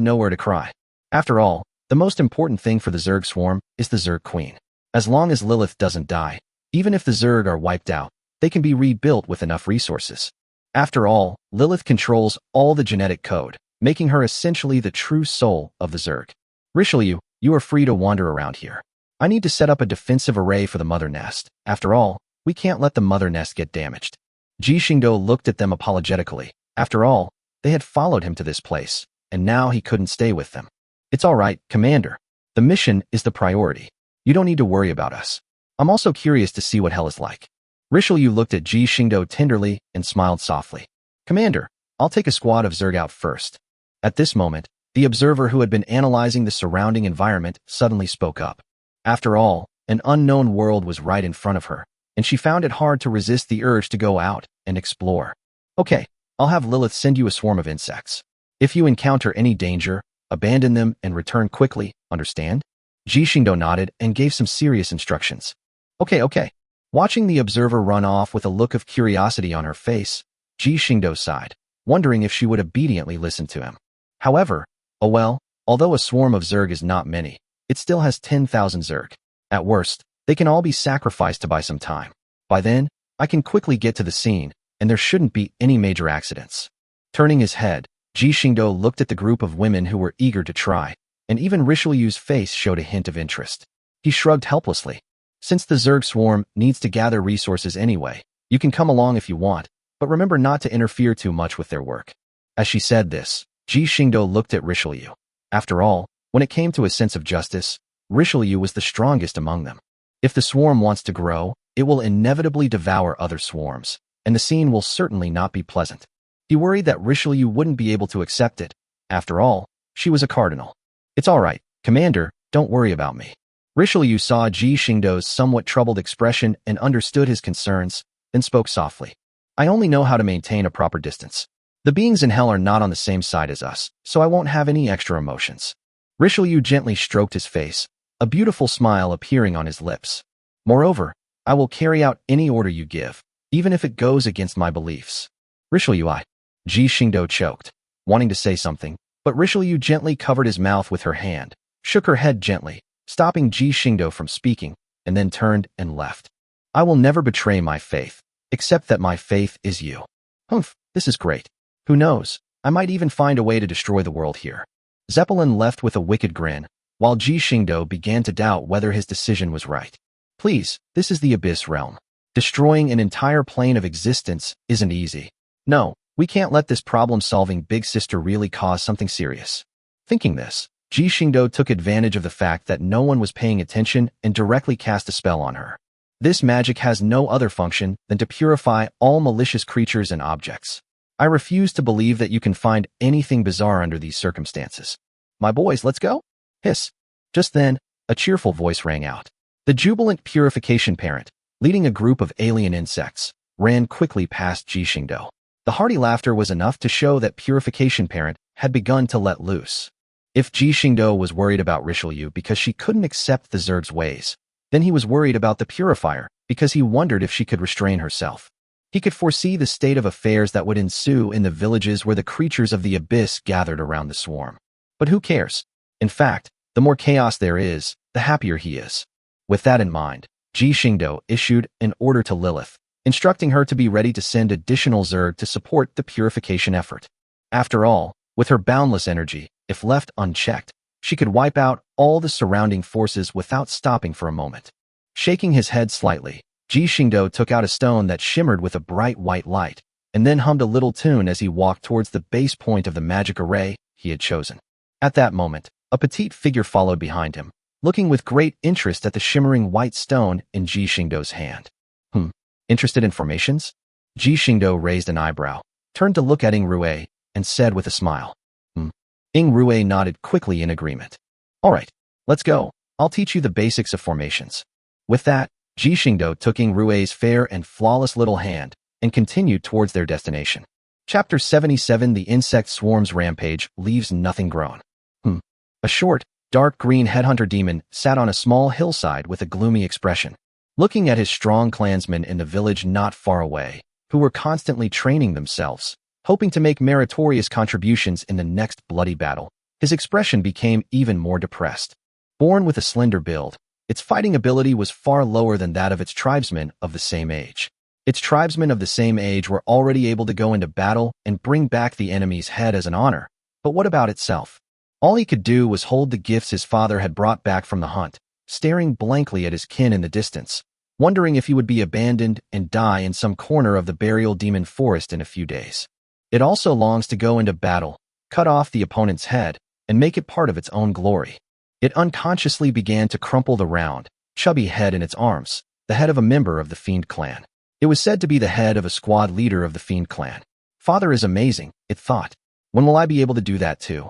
Speaker 1: nowhere to cry. After all, the most important thing for the Zerg swarm is the Zerg queen. As long as Lilith doesn't die, even if the Zerg are wiped out, they can be rebuilt with enough resources. After all, Lilith controls all the genetic code, making her essentially the true soul of the Zerg. Richelieu, you are free to wander around here. I need to set up a defensive array for the mother nest. After all, we can't let the mother nest get damaged. Ji Xingdou looked at them apologetically. After all, they had followed him to this place, and now he couldn't stay with them. It's all right, Commander. The mission is the priority. You don't need to worry about us. I'm also curious to see what hell is like. Richelieu looked at Ji Xingdou tenderly and smiled softly. Commander, I'll take a squad of Zerg out first. At this moment, the observer who had been analyzing the surrounding environment suddenly spoke up. After all, an unknown world was right in front of her, and she found it hard to resist the urge to go out and explore. Okay, I'll have Lilith send you a swarm of insects. If you encounter any danger, abandon them and return quickly, understand? Ji Xingdou nodded and gave some serious instructions. Okay. Watching the observer run off with a look of curiosity on her face, Ji Xingdou sighed, wondering if she would obediently listen to him. However, although a swarm of Zerg is not many, it still has 10,000 Zerg. At worst, they can all be sacrificed to buy some time. By then, I can quickly get to the scene, and there shouldn't be any major accidents. Turning his head, Ji Xingdou looked at the group of women who were eager to try, and even Richelieu's face showed a hint of interest. He shrugged helplessly. Since the Zerg swarm needs to gather resources anyway, you can come along if you want, but remember not to interfere too much with their work. As she said this, Ji Xingdou looked at Richelieu. After all, when it came to a sense of justice, Richelieu was the strongest among them. If the swarm wants to grow, it will inevitably devour other swarms, and the scene will certainly not be pleasant. He worried that Richelieu wouldn't be able to accept it. After all, she was a cardinal. It's all right, Commander, don't worry about me. Richelieu saw Ji Xingdou's somewhat troubled expression and understood his concerns, then spoke softly. I only know how to maintain a proper distance. The beings in hell are not on the same side as us, so I won't have any extra emotions. Richelieu gently stroked his face, a beautiful smile appearing on his lips. Moreover, I will carry out any order you give, even if it goes against my beliefs. Richelieu, Ji Xingdou choked, wanting to say something, but Richelieu gently covered his mouth with her hand, shook her head gently, stopping Ji Xingdou from speaking, and then turned and left. I will never betray my faith, except that my faith is you. Humph, this is great. Who knows, I might even find a way to destroy the world here. Zeppelin left with a wicked grin, while Ji Xingdou began to doubt whether his decision was right. Please, this is the Abyss realm. Destroying an entire plane of existence isn't easy. No, we can't let this problem-solving big sister really cause something serious. Thinking this, Ji Xingdou took advantage of the fact that no one was paying attention and directly cast a spell on her. This magic has no other function than to purify all malicious creatures and objects. I refuse to believe that you can find anything bizarre under these circumstances. My boys, let's go? Hiss. Just then, a cheerful voice rang out. The jubilant purification parent, leading a group of alien insects, ran quickly past Ji Xingdou. The hearty laughter was enough to show that purification parent had begun to let loose. If Ji Xingdou was worried about Richelieu because she couldn't accept the Zerg's ways, then he was worried about the purifier because he wondered if she could restrain herself. He could foresee the state of affairs that would ensue in the villages where the creatures of the Abyss gathered around the swarm. But who cares? In fact, the more chaos there is, the happier he is. With that in mind, Ji Xingdou issued an order to Lilith, instructing her to be ready to send additional Zerg to support the purification effort. After all, with her boundless energy, if left unchecked, she could wipe out all the surrounding forces without stopping for a moment. Shaking his head slightly, Ji Xingdou took out a stone that shimmered with a bright white light, and then hummed a little tune as he walked towards the base point of the magic array he had chosen. At that moment, a petite figure followed behind him, looking with great interest at the shimmering white stone in Ji Xingdou's hand. Interested in formations? Ji Xingdou raised an eyebrow, turned to look at Ing Rue, and said with a smile. Ing Rue nodded quickly in agreement. All right, let's go. I'll teach you the basics of formations. With that, Ji Xingdou took Ing Rue's fair and flawless little hand and continued towards their destination. Chapter 77 The Insect Swarm's Rampage Leaves Nothing Grown. A short, dark green headhunter demon sat on a small hillside with a gloomy expression, looking at his strong clansmen in the village not far away, who were constantly training themselves, hoping to make meritorious contributions in the next bloody battle. His expression became even more depressed. Born with a slender build, its fighting ability was far lower than that of its tribesmen of the same age. Its tribesmen of the same age were already able to go into battle and bring back the enemy's head as an honor, but what about itself? All he could do was hold the gifts his father had brought back from the hunt, staring blankly at his kin in the distance, wondering if he would be abandoned and die in some corner of the burial demon forest in a few days. It also longs to go into battle, cut off the opponent's head, and make it part of its own glory. It unconsciously began to crumple the round, chubby head in its arms, the head of a member of the Fiend clan. It was said to be the head of a squad leader of the Fiend clan. Father is amazing, it thought. When will I be able to do that too?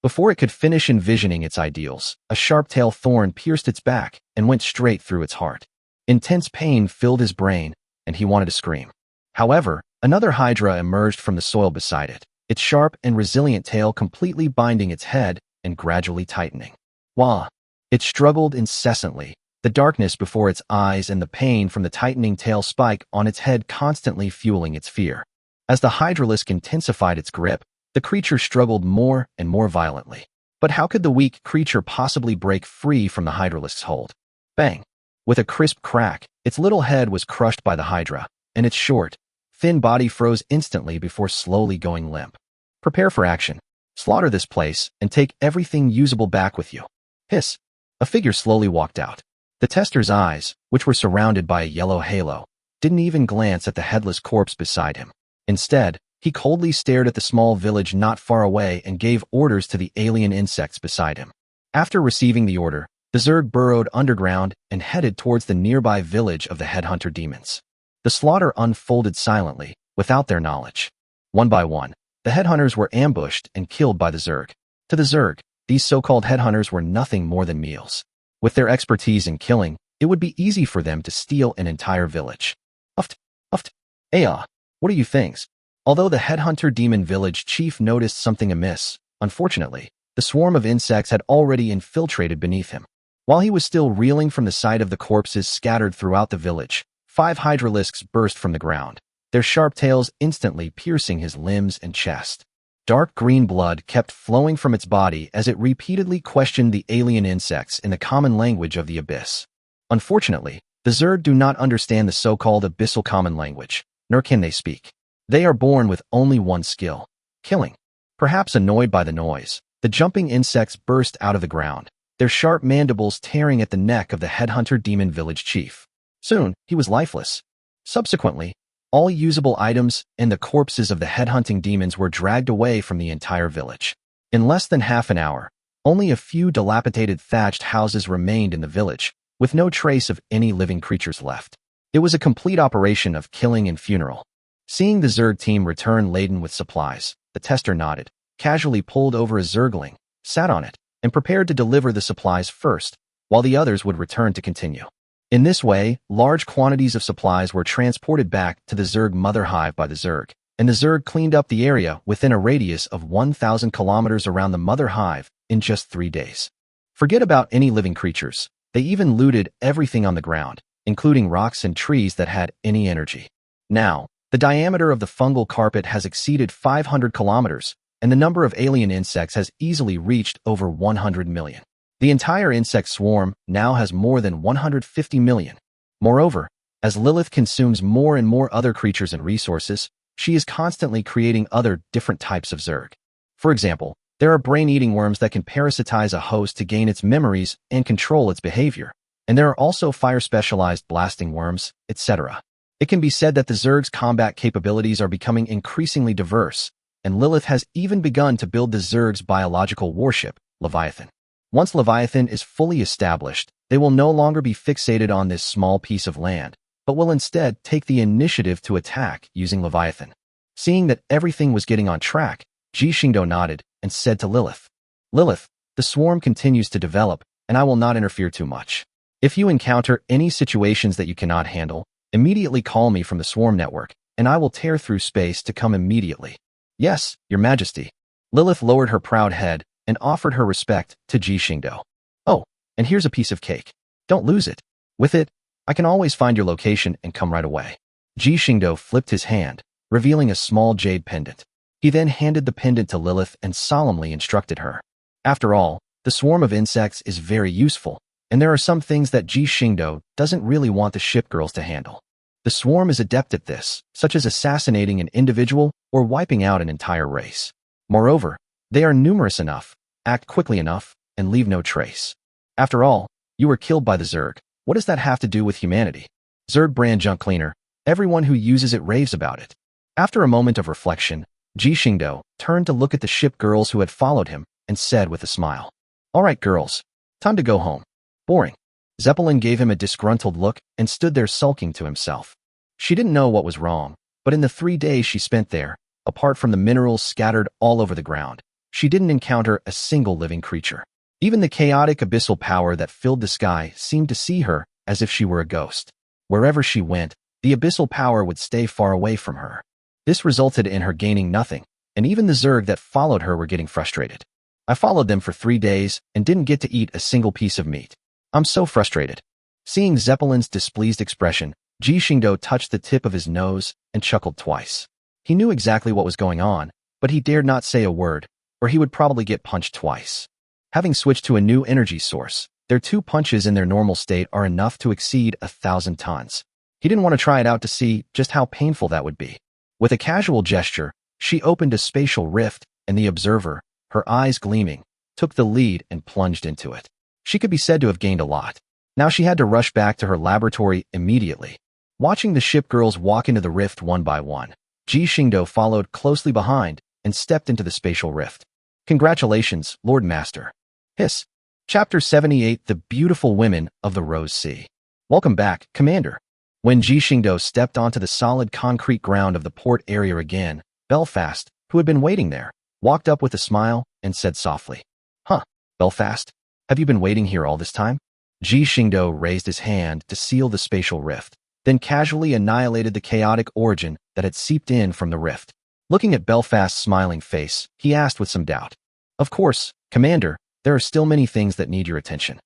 Speaker 1: Before it could finish envisioning its ideals, a sharp-tailed thorn pierced its back and went straight through its heart. Intense pain filled his brain, and he wanted to scream. However, another hydra emerged from the soil beside it, its sharp and resilient tail completely binding its head and gradually tightening. Wah! It struggled incessantly, the darkness before its eyes and the pain from the tightening tail spike on its head constantly fueling its fear. As the hydralisk intensified its grip, the creature struggled more and more violently. But how could the weak creature possibly break free from the hydralisk's hold? Bang! With a crisp crack, its little head was crushed by the hydra, and its short, thin body froze instantly before slowly going limp. Prepare for action. Slaughter this place and take everything usable back with you. Hiss! A figure slowly walked out. The tester's eyes, which were surrounded by a yellow halo, didn't even glance at the headless corpse beside him. Instead, he coldly stared at the small village not far away and gave orders to the alien insects beside him. After receiving the order, the Zerg burrowed underground and headed towards the nearby village of the headhunter demons. The slaughter unfolded silently, without their knowledge. One by one, the headhunters were ambushed and killed by the Zerg. To the Zerg, these so-called headhunters were nothing more than meals. With their expertise in killing, it would be easy for them to steal an entire village. What are you things? Although the headhunter demon village chief noticed something amiss, unfortunately, the swarm of insects had already infiltrated beneath him. While he was still reeling from the sight of the corpses scattered throughout the village, 5 hydralisks burst from the ground, their sharp tails instantly piercing his limbs and chest. Dark green blood kept flowing from its body as it repeatedly questioned the alien insects in the common language of the abyss. Unfortunately, the Zerg do not understand the so-called abyssal common language, nor can they speak. They are born with only one skill: killing. Perhaps annoyed by the noise, the jumping insects burst out of the ground, their sharp mandibles tearing at the neck of the headhunter demon village chief. Soon, he was lifeless. Subsequently, all usable items and the corpses of the headhunting demons were dragged away from the entire village. In less than half an hour, only a few dilapidated thatched houses remained in the village, with no trace of any living creatures left. It was a complete operation of killing and funeral. Seeing the Zerg team return laden with supplies, the tester nodded, casually pulled over a Zergling, sat on it, and prepared to deliver the supplies first, while the others would return to continue. In this way, large quantities of supplies were transported back to the Zerg mother hive by the Zerg, and the Zerg cleaned up the area within a radius of 1,000 kilometers around the mother hive in just 3 days. Forget about any living creatures. They even looted everything on the ground, including rocks and trees that had any energy. Now, the diameter of the fungal carpet has exceeded 500 kilometers, and the number of alien insects has easily reached over 100 million. The entire insect swarm now has more than 150 million. Moreover, as Lilith consumes more and more other creatures and resources, she is constantly creating other different types of Zerg. For example, there are brain-eating worms that can parasitize a host to gain its memories and control its behavior. and there are also fire-specialized blasting worms, etc. It can be said that the Zerg's combat capabilities are becoming increasingly diverse, and Lilith has even begun to build the Zerg's biological warship, Leviathan. Once Leviathan is fully established, they will no longer be fixated on this small piece of land, but will instead take the initiative to attack using Leviathan. Seeing that everything was getting on track, Ji Xingdou nodded and said to Lilith, "Lilith, the swarm continues to develop, and I will not interfere too much. If you encounter any situations that you cannot handle, immediately call me from the swarm network, and I will tear through space to come immediately." "Yes, Your Majesty." Lilith lowered her proud head and offered her respect to Ji Xingdou. "Oh, and here's a piece of cake. Don't lose it. With it, I can always find your location and come right away." Ji Xingdou flipped his hand, revealing a small jade pendant. He then handed the pendant to Lilith and solemnly instructed her. After all, the swarm of insects is very useful, and there are some things that Ji Xingdou doesn't really want the Shipgirls to handle. The swarm is adept at this, such as assassinating an individual or wiping out an entire race. Moreover, they are numerous enough, act quickly enough, and leave no trace. After all, you were killed by the Zerg. What does that have to do with humanity? Zerg brand junk cleaner. Everyone who uses it raves about it. After a moment of reflection, Ji Xingdou turned to look at the Shipgirls who had followed him and said with a smile, "All right, girls, time to go home." "Boring." Zeppelin gave him a disgruntled look and stood there sulking to himself. She didn't know what was wrong, but in the 3 days she spent there, apart from the minerals scattered all over the ground, she didn't encounter a single living creature. Even the chaotic abyssal power that filled the sky seemed to see her as if she were a ghost. Wherever she went, the abyssal power would stay far away from her. This resulted in her gaining nothing, and even the Zerg that followed her were getting frustrated. "I followed them for 3 days and didn't get to eat a single piece of meat. I'm so frustrated." Seeing Zeppelin's displeased expression, Ji Xingdou touched the tip of his nose and chuckled twice. He knew exactly what was going on, but he dared not say a word, or he would probably get punched twice. Having switched to a new energy source, their 2 punches in their normal state are enough to exceed 1,000 tons. He didn't want to try it out to see just how painful that would be. With a casual gesture, she opened a spatial rift, and the observer, her eyes gleaming, took the lead and plunged into it. She could be said to have gained a lot. Now she had to rush back to her laboratory immediately. Watching the Shipgirls walk into the rift one by one, Ji Xingdou followed closely behind and stepped into the spatial rift. "Congratulations, Lord Master." Hiss. Chapter 78, The Beautiful Women of the Rose Sea. "Welcome back, Commander." When Ji Xingdou stepped onto the solid concrete ground of the port area again, Belfast, who had been waiting there, walked up with a smile and said softly, "Huh, Belfast, have you been waiting here all this time?" Ji Xingdou raised his hand to seal the spatial rift, then casually annihilated the chaotic origin that had seeped in from the rift. Looking at Belfast's smiling face, he asked with some doubt, "Of course, Commander, there are still many things that need your attention."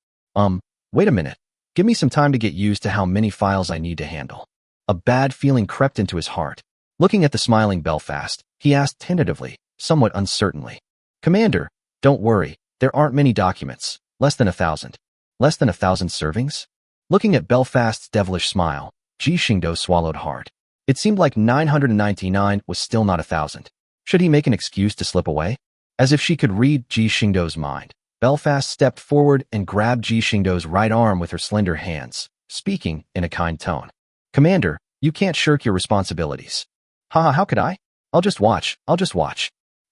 Speaker 1: Wait a minute. Give me some time to get used to how many files I need to handle." A bad feeling crept into his heart. Looking at the smiling Belfast, he asked tentatively, somewhat uncertainly, "Commander, don't worry, there aren't many documents. Less than 1,000. Less than 1,000 servings?" Looking at Belfast's devilish smile, Ji Xingdou swallowed hard. It seemed like 999 was still not 1,000. Should he make an excuse to slip away? As if she could read Ji Xingdou's mind, Belfast stepped forward and grabbed Ji Xingdou's right arm with her slender hands, speaking in a kind tone. "Commander, you can't shirk your responsibilities." "Haha, how could I? I'll just watch.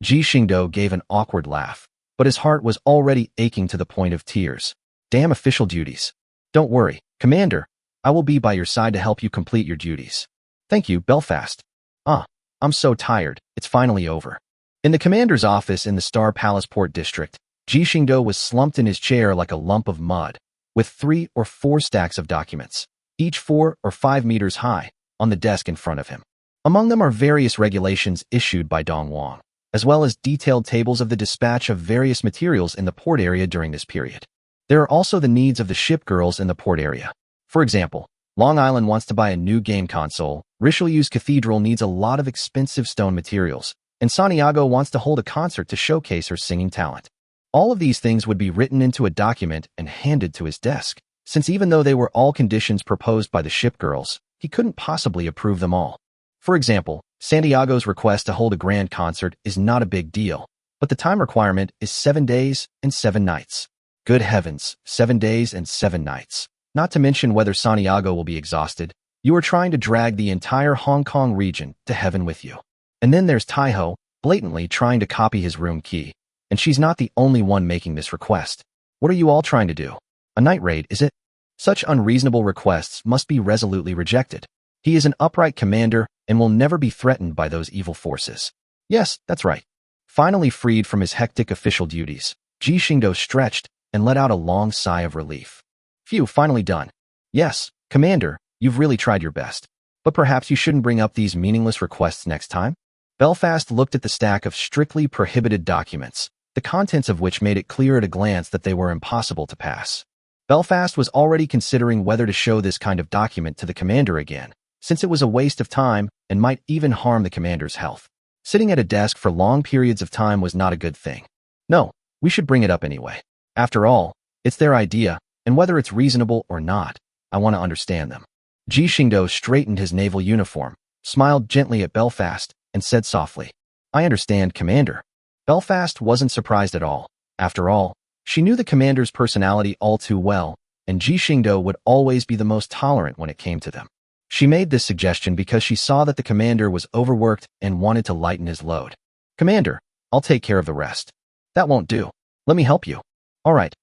Speaker 1: Ji Xingdou gave an awkward laugh, but his heart was already aching to the point of tears. Damn official duties. "Don't worry, Commander. I will be by your side to help you complete your duties." "Thank you, Belfast." I'm so tired. It's finally over." In the commander's office in the Star Palace Port District, Ji Xingdou was slumped in his chair like a lump of mud, with 3 or 4 stacks of documents, each 4 or 5 meters high, on the desk in front of him. Among them are various regulations issued by Dong Wang, as well as detailed tables of the dispatch of various materials in the port area during this period. There are also the needs of the Shipgirls in the port area. For example, Long Island wants to buy a new game console, Richelieu's cathedral needs a lot of expensive stone materials, and Santiago wants to hold a concert to showcase her singing talent. All of these things would be written into a document and handed to his desk, since even though they were all conditions proposed by the Shipgirls, he couldn't possibly approve them all. For example, Santiago's request to hold a grand concert is not a big deal, but the time requirement is 7 days and 7 nights. Good heavens, 7 days and 7 nights. Not to mention whether Santiago will be exhausted. You are trying to drag the entire Hong Kong region to heaven with you. And then there's Taiho, blatantly trying to copy his room key. And she's not the only one making this request. What are you all trying to do? A night raid, is it? Such unreasonable requests must be resolutely rejected. He is an upright commander and will never be threatened by those evil forces. Yes, that's right. Finally freed from his hectic official duties, Ji Xingdou stretched and let out a long sigh of relief. Phew, finally done. Yes, Commander, you've really tried your best. But perhaps you shouldn't bring up these meaningless requests next time? Belfast looked at the stack of strictly prohibited documents, the contents of which made it clear at a glance that they were impossible to pass. Belfast was already considering whether to show this kind of document to the commander again, since it was a waste of time and might even harm the commander's health. Sitting at a desk for long periods of time was not a good thing. No, we should bring it up anyway. After all, it's their idea, and whether it's reasonable or not, I want to understand them. Ji Xingdou straightened his naval uniform, smiled gently at Belfast, and said softly, I understand, Commander. Belfast wasn't surprised at all. After all, she knew the commander's personality all too well, and Ji Xingdou would always be the most tolerant when it came to them. She made this suggestion because she saw that the commander was overworked and wanted to lighten his load. Commander, I'll take care of the rest. That won't do. Let me help you. All right,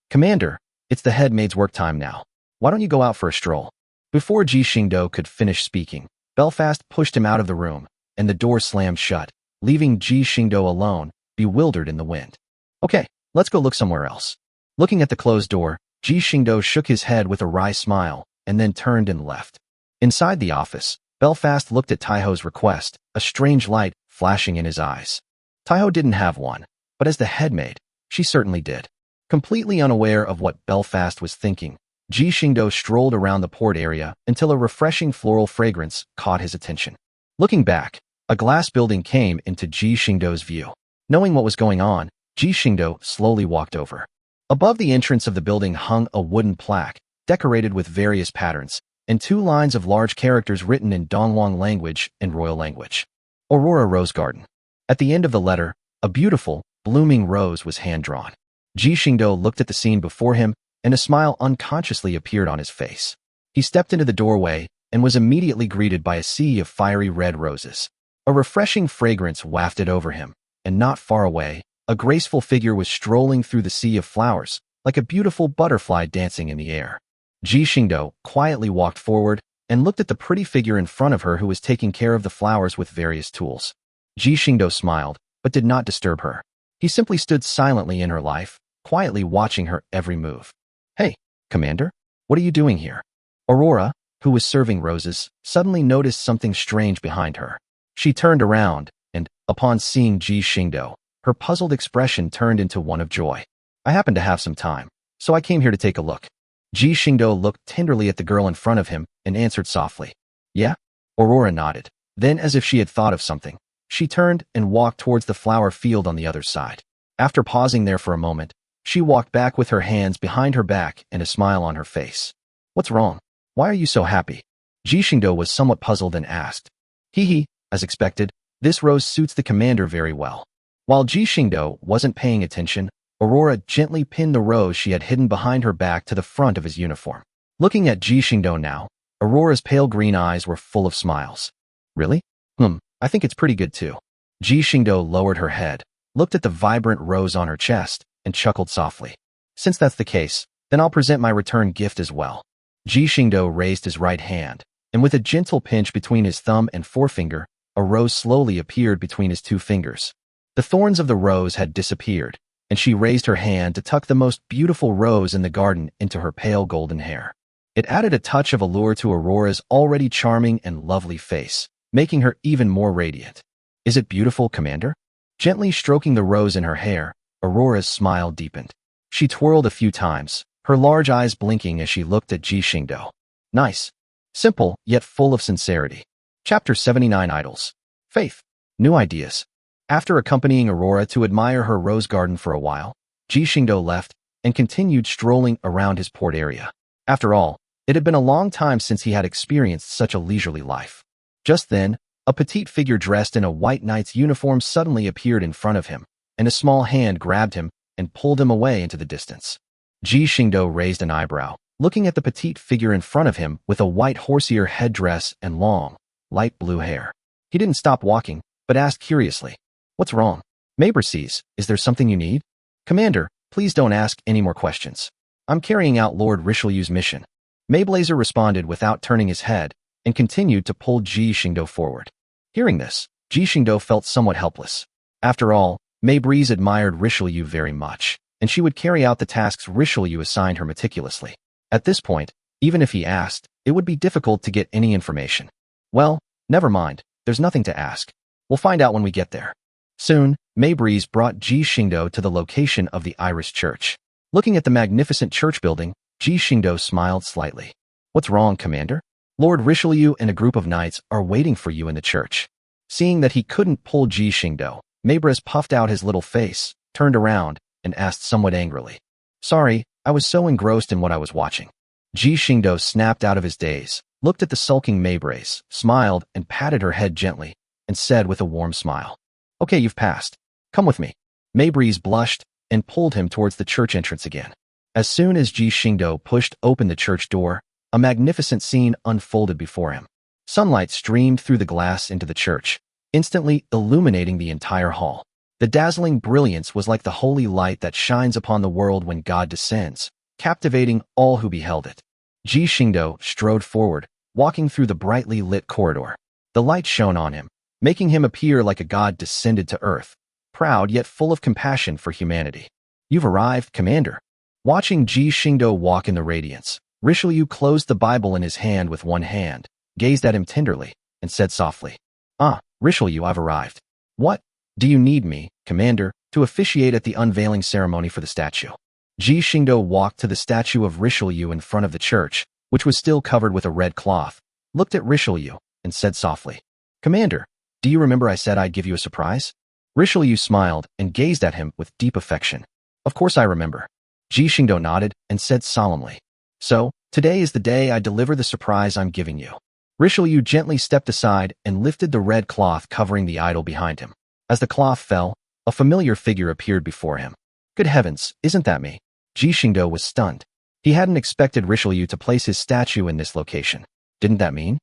Speaker 1: Commander, it's the head maid's work time now. Why don't you go out for a stroll? Before Ji Xingdou could finish speaking, Belfast pushed him out of the room, and the door slammed shut, leaving Ji Xingdou alone, bewildered in the wind. Okay, let's go look somewhere else. Looking at the closed door, Ji Xingdou shook his head with a wry smile, and then turned and left. Inside the office, Belfast looked at Taiho's request, a strange light flashing in his eyes. Taiho didn't have one, but as the head maid, she certainly did. Completely unaware of what Belfast was thinking, Ji Xingdou strolled around the port area until a refreshing floral fragrance caught his attention. Looking back, a glass building came into Ji Xingdou's view. Knowing what was going on, Ji Xingdou slowly walked over. Above the entrance of the building hung a wooden plaque, decorated with various patterns, and 2 lines of large characters written in Dongwang language and royal language. Aurora Rose Garden. At the end of the letter, a beautiful, blooming rose was hand-drawn. Ji Xingdou looked at the scene before him, and a smile unconsciously appeared on his face. He stepped into the doorway and was immediately greeted by a sea of fiery red roses. A refreshing fragrance wafted over him, and not far away, a graceful figure was strolling through the sea of flowers, like a beautiful butterfly dancing in the air. Ji Xingdou quietly walked forward and looked at the pretty figure in front of her who was taking care of the flowers with various tools. Ji Xingdou smiled, but did not disturb her. He simply stood silently in her life, quietly watching her every move. Hey, Commander, what are you doing here? Aurora, who was serving roses, suddenly noticed something strange behind her. She turned around, and, upon seeing Ji Xingdou, her puzzled expression turned into one of joy. I happen to have some time, so I came here to take a look. Ji Xingdou looked tenderly at the girl in front of him and answered softly. Yeah? Aurora nodded. Then, as if she had thought of something, she turned and walked towards the flower field on the other side. After pausing there for a moment, she walked back with her hands behind her back and a smile on her face. What's wrong? Why are you so happy? Ji Xingdou was somewhat puzzled and asked. Hee, as expected, this rose suits the commander very well. While Ji Xingdou wasn't paying attention, Aurora gently pinned the rose she had hidden behind her back to the front of his uniform. Looking at Ji Xingdou now, Aurora's pale green eyes were full of smiles. Really? I think it's pretty good too. Ji Xingdou lowered her head, looked at the vibrant rose on her chest, and chuckled softly. Since that's the case, then I'll present my return gift as well. Ji Xingdou raised his right hand, and with a gentle pinch between his thumb and forefinger, a rose slowly appeared between his 2 fingers. The thorns of the rose had disappeared, and she raised her hand to tuck the most beautiful rose in the garden into her pale golden hair. It added a touch of allure to Aurora's already charming and lovely face, making her even more radiant. Is it beautiful, Commander? Gently stroking the rose in her hair, Aurora's smile deepened. She twirled a few times, her large eyes blinking as she looked at Ji Xingdou. Nice. Simple, yet full of sincerity. Chapter 79 Idols. Faith. New ideas. After accompanying Aurora to admire her rose garden for a while, Ji Xingdou left and continued strolling around his port area. After all, it had been a long time since he had experienced such a leisurely life. Just then, a petite figure dressed in a white knight's uniform suddenly appeared in front of him, and a small hand grabbed him and pulled him away into the distance. Ji Xingdou raised an eyebrow, looking at the petite figure in front of him with a white horsehair headdress and long, light blue hair. He didn't stop walking, but asked curiously, "What's wrong? Mabrices, is there something you need?" "Commander, please don't ask any more questions. I'm carrying out Lord Richelieu's mission." Mayblazer responded without turning his head and continued to pull Ji Xingdou forward. Hearing this, Ji Xingdou felt somewhat helpless. After all, Maybreeze admired Richelieu very much, and she would carry out the tasks Richelieu assigned her meticulously. At this point, even if he asked, it would be difficult to get any information. Well, never mind, there's nothing to ask. We'll find out when we get there. Soon, Maybreeze brought Ji Xingdou to the location of the Iris Church. Looking at the magnificent church building, Ji Xingdou smiled slightly. "What's wrong, Commander? Lord Richelieu and a group of knights are waiting for you in the church." Seeing that he couldn't pull Ji Xingdou, Maybreeze puffed out his little face, turned around, and asked somewhat angrily, "Sorry, I was so engrossed in what I was watching." Ji Xingdou snapped out of his daze, looked at the sulking Maybreeze, smiled, and patted her head gently, and said with a warm smile, "Okay, you've passed. Come with me." Maybreeze blushed and pulled him towards the church entrance again. As soon as Ji Xingdou pushed open the church door, a magnificent scene unfolded before him. Sunlight streamed through the glass into the church, instantly illuminating the entire hall. The dazzling brilliance was like the holy light that shines upon the world when God descends, captivating all who beheld it. Ji Xingdou strode forward, walking through the brightly lit corridor. The light shone on him, making him appear like a god descended to earth, proud yet full of compassion for humanity. "You've arrived, Commander." Watching Ji Xingdou walk in the radiance, Richelieu closed the Bible in his hand with one hand, gazed at him tenderly, and said softly, "Ah, Richelieu, I've arrived. What? Do you need me, Commander, to officiate at the unveiling ceremony for the statue?" Ji Xingdou walked to the statue of Richelieu in front of the church, which was still covered with a red cloth, looked at Richelieu, and said softly, "Commander, do you remember I said I'd give you a surprise?" Richelieu smiled and gazed at him with deep affection. "Of course I remember." Ji Xingdou nodded and said solemnly, "So, today is the day I deliver the surprise I'm giving you." Richelieu gently stepped aside and lifted the red cloth covering the idol behind him. As the cloth fell, a familiar figure appeared before him. "Good heavens, isn't that me?" Ji Xingdou was stunned. He hadn't expected Richelieu to place his statue in this location. "Didn't that mean?"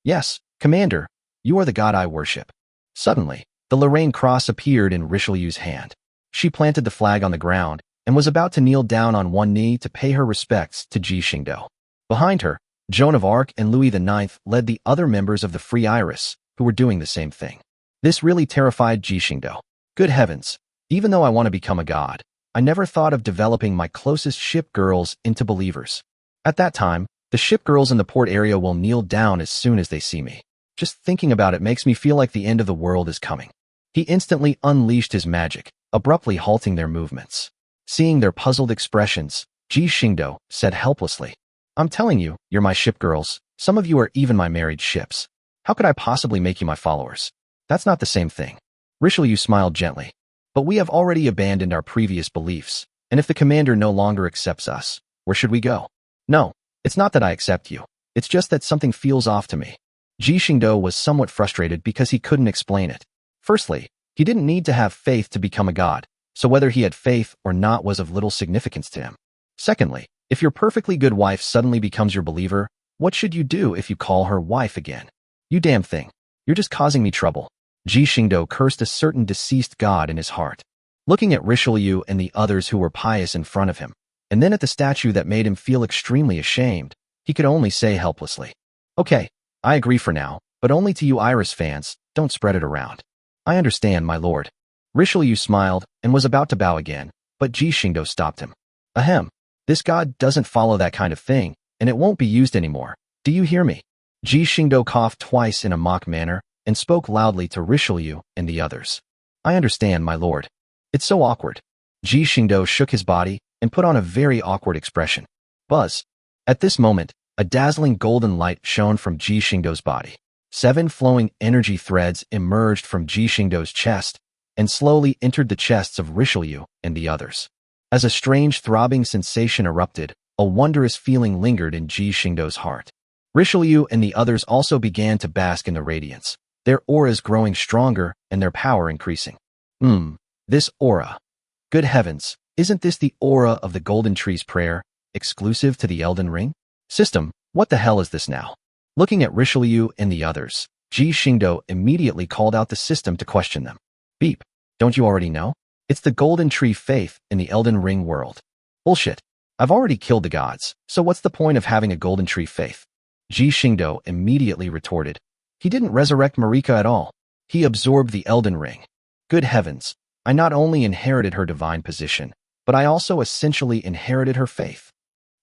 Speaker 1: "Yes, Commander, you are the god I worship." Suddenly, the Lorraine cross appeared in Richelieu's hand. She planted the flag on the ground and was about to kneel down on one knee to pay her respects to Ji Xingdou. Behind her, Joan of Arc and Louis IX led the other members of the Free Iris, who were doing the same thing. This really terrified Ji Xingdou. Good heavens, even though I want to become a god, I never thought of developing my closest ship girls into believers. At that time, the ship girls in the port area will kneel down as soon as they see me. Just thinking about it makes me feel like the end of the world is coming. He instantly unleashed his magic, abruptly halting their movements. Seeing their puzzled expressions, Ji Xingdou said helplessly, "I'm telling you, you're my ship girls. Some of you are even my married ships. How could I possibly make you my followers? That's not the same thing." Richelieu smiled gently. "But we have already abandoned our previous beliefs, and if the commander no longer accepts us, where should we go?" "No, it's not that I accept you. It's just that something feels off to me." Ji Xingdou was somewhat frustrated because he couldn't explain it. Firstly, he didn't need to have faith to become a god, so whether he had faith or not was of little significance to him. Secondly, if your perfectly good wife suddenly becomes your believer, what should you do if you call her wife again? "You damn thing. You're just causing me trouble." Ji Xingdou cursed a certain deceased god in his heart. Looking at Richelieu and the others who were pious in front of him, and then at the statue that made him feel extremely ashamed, he could only say helplessly, "Okay, I agree for now, but only to you Iris fans, don't spread it around." "I understand, my lord." Richelieu smiled and was about to bow again, but Ji Xingdou stopped him. "Ahem. This god doesn't follow that kind of thing, and it won't be used anymore. Do you hear me?" Ji Xingdou coughed twice in a mock manner and spoke loudly to Richelieu and the others. "I understand, my lord." "It's so awkward." Ji Xingdou shook his body and put on a very awkward expression. Buzz. At this moment, a dazzling golden light shone from Ji Xingdou's body. 7 flowing energy threads emerged from Ji Xingdou's chest and slowly entered the chests of Richelieu and the others. As a strange throbbing sensation erupted, a wondrous feeling lingered in Ji Xingdou's heart. Richelieu and the others also began to bask in the radiance, their auras growing stronger and their power increasing. This aura. Good heavens, isn't this the aura of the Golden Tree's prayer? Exclusive to the Elden Ring? System, what the hell is this now? Looking at Richelieu and the others, Ji Xingdou immediately called out the system to question them. Beep. Don't you already know? It's the Golden Tree faith in the Elden Ring world. Bullshit. I've already killed the gods, so what's the point of having a Golden Tree faith? Ji Xingdou immediately retorted. He didn't resurrect Marika at all. He absorbed the Elden Ring. Good heavens, I not only inherited her divine position, but I also essentially inherited her faith.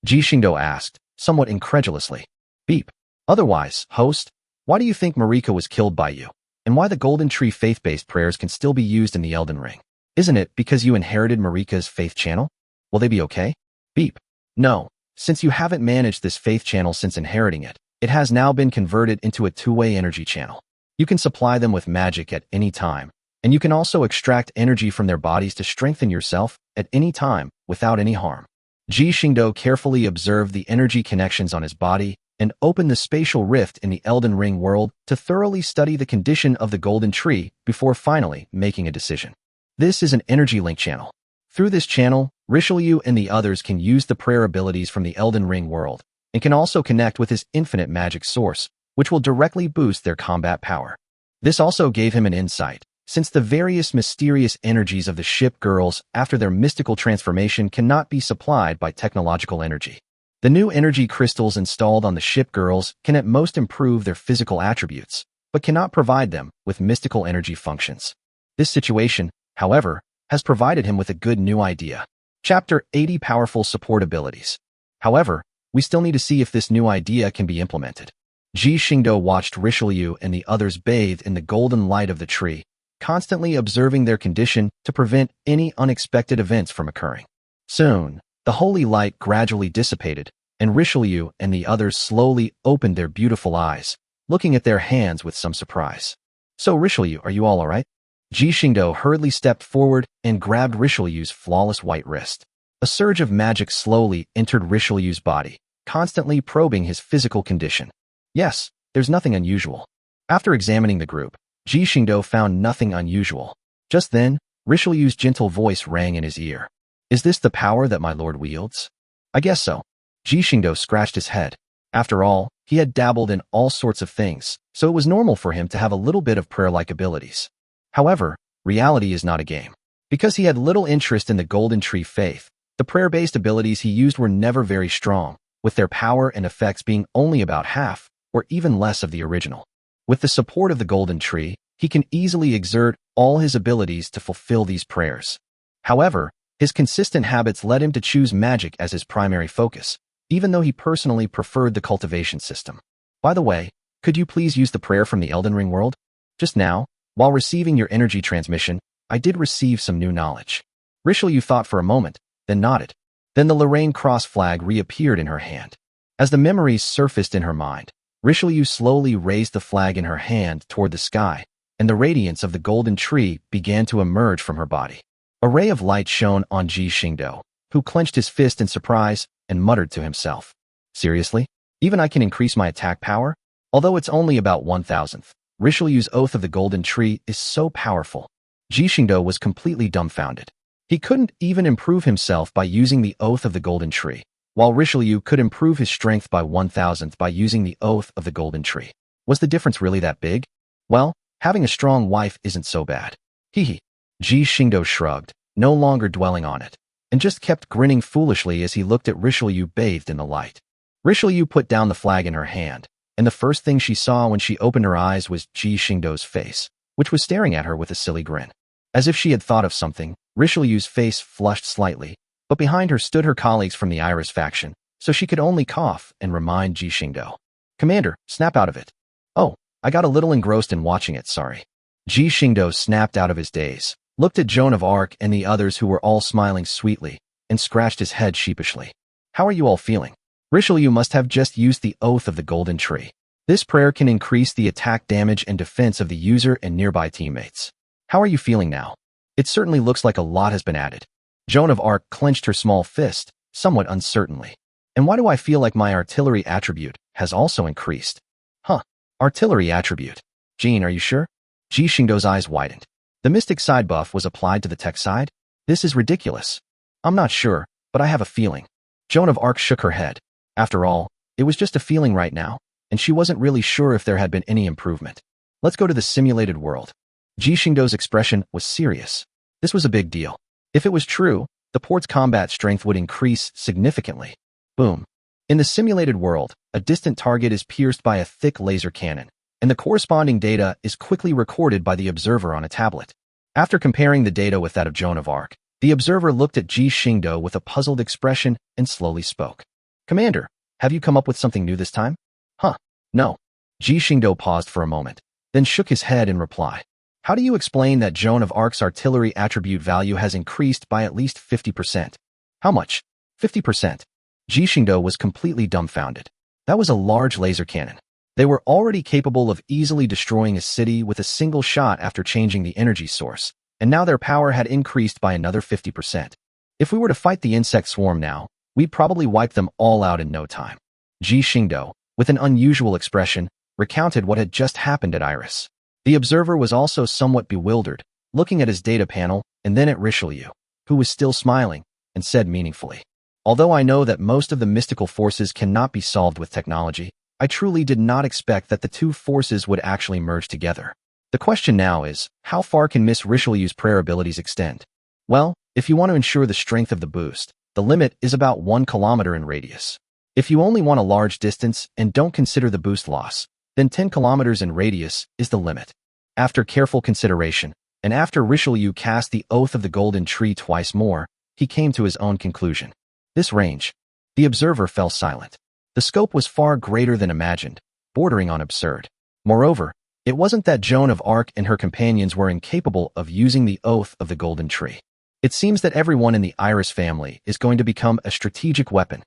Speaker 1: Ji Xingdou asked, somewhat incredulously. Beep. Otherwise, host, why do you think Marika was killed by you? And why the Golden Tree faith-based prayers can still be used in the Elden Ring? Isn't it because you inherited Marika's faith channel? Will they be okay? Beep. No. Since you haven't managed this faith channel since inheriting it, it has now been converted into a two-way energy channel. You can supply them with magic at any time, and you can also extract energy from their bodies to strengthen yourself at any time without any harm. Ji Xingdou carefully observed the energy connections on his body and opened the spatial rift in the Elden Ring world to thoroughly study the condition of the Golden Tree before finally making a decision. This is an energy link channel. Through this channel, Richelieu and the others can use the prayer abilities from the Elden Ring world and can also connect with his infinite magic source, which will directly boost their combat power. This also gave him an insight, since the various mysterious energies of the Shipgirls after their mystical transformation cannot be supplied by technological energy. The new energy crystals installed on the Shipgirls can at most improve their physical attributes, but cannot provide them with mystical energy functions. This situation, however, has provided him with a good new idea. Chapter 80 Powerful Support Abilities. However, we still need to see if this new idea can be implemented. Ji Xingdou watched Richelieu and the others bathe in the golden light of the tree, constantly observing their condition to prevent any unexpected events from occurring. Soon, the holy light gradually dissipated, and Richelieu and the others slowly opened their beautiful eyes, looking at their hands with some surprise. So Richelieu, are you all alright? Ji Xingdou hurriedly stepped forward and grabbed Richelieu's flawless white wrist. A surge of magic slowly entered Richelieu's body, constantly probing his physical condition. Yes, there's nothing unusual. After examining the group, Ji Xingdou found nothing unusual. Just then, Richelieu's gentle voice rang in his ear. Is this the power that my lord wields? I guess so. Ji Xingdou scratched his head. After all, he had dabbled in all sorts of things, so it was normal for him to have a little bit of prayer-like abilities. However, reality is not a game. Because he had little interest in the Golden Tree faith, the prayer-based abilities he used were never very strong, with their power and effects being only about half, or even less of the original. With the support of the Golden Tree, he can easily exert all his abilities to fulfill these prayers. However, his consistent habits led him to choose magic as his primary focus, even though he personally preferred the cultivation system. By the way, could you please use the prayer from the Elden Ring world? Just now, while receiving your energy transmission, I did receive some new knowledge. Richelieu thought for a moment, then nodded. Then the Lorraine cross flag reappeared in her hand. As the memories surfaced in her mind, Richelieu slowly raised the flag in her hand toward the sky, and the radiance of the Golden Tree began to emerge from her body. A ray of light shone on Ji Xingdou, who clenched his fist in surprise and muttered to himself. Seriously? Even I can increase my attack power? Although it's only about 1,000th. Richelieu's Oath of the Golden Tree is so powerful. Ji Xingdou was completely dumbfounded. He couldn't even improve himself by using the Oath of the Golden Tree, while Richelieu could improve his strength by 1,000th by using the Oath of the Golden Tree. Was the difference really that big? Well, having a strong wife isn't so bad. Hee. Ji Xingdou shrugged, no longer dwelling on it, and just kept grinning foolishly as he looked at Richelieu bathed in the light. Richelieu put down the flag in her hand, and the first thing she saw when she opened her eyes was Ji Xingdou's face, which was staring at her with a silly grin. As if she had thought of something, Richelieu's face flushed slightly, but behind her stood her colleagues from the Iris faction, so she could only cough and remind Ji Xingdou. Commander, snap out of it. Oh, I got a little engrossed in watching it, sorry. Ji Xingdou snapped out of his daze, looked at Joan of Arc and the others who were all smiling sweetly, and scratched his head sheepishly. How are you all feeling? Richelieu must have just used the Oath of the Golden Tree. This prayer can increase the attack damage and defense of the user and nearby teammates. How are you feeling now? It certainly looks like a lot has been added. Joan of Arc clenched her small fist, somewhat uncertainly. And why do I feel like my artillery attribute has also increased? Huh, artillery attribute. Jean, are you sure? Ji Xingdou's eyes widened. The mystic side buff was applied to the tech side? This is ridiculous. I'm not sure, but I have a feeling. Joan of Arc shook her head. After all, it was just a feeling right now, and she wasn't really sure if there had been any improvement. Let's go to the simulated world. Ji Xingdou's expression was serious. This was a big deal. If it was true, the port's combat strength would increase significantly. Boom. In the simulated world, a distant target is pierced by a thick laser cannon, and the corresponding data is quickly recorded by the observer on a tablet. After comparing the data with that of Joan of Arc, the observer looked at Ji Xingdou with a puzzled expression and slowly spoke. Commander, have you come up with something new this time? Huh, no. Ji Xingdou paused for a moment, then shook his head in reply. How do you explain that Joan of Arc's artillery attribute value has increased by at least 50%? How much? 50%. Ji Xingdou was completely dumbfounded. That was a large laser cannon. They were already capable of easily destroying a city with a single shot after changing the energy source, and now their power had increased by another 50%. If we were to fight the insect swarm now, we'd probably wipe them all out in no time. Ji Xingdou, with an unusual expression, recounted what had just happened at Iris. The observer was also somewhat bewildered, looking at his data panel and then at Richelieu, who was still smiling, and said meaningfully, although I know that most of the mystical forces cannot be solved with technology, I truly did not expect that the two forces would actually merge together. The question now is, how far can Miss Richelieu's prayer abilities extend? Well, if you want to ensure the strength of the boost, the limit is about 1 kilometer in radius. If you only want a large distance and don't consider the boost loss, then 10 kilometers in radius is the limit. After careful consideration, and after Richelieu cast the Oath of the Golden Tree twice more, he came to his own conclusion. This range. The observer fell silent. The scope was far greater than imagined, bordering on absurd. Moreover, it wasn't that Joan of Arc and her companions were incapable of using the Oath of the Golden Tree. It seems that everyone in the Iris family is going to become a strategic weapon.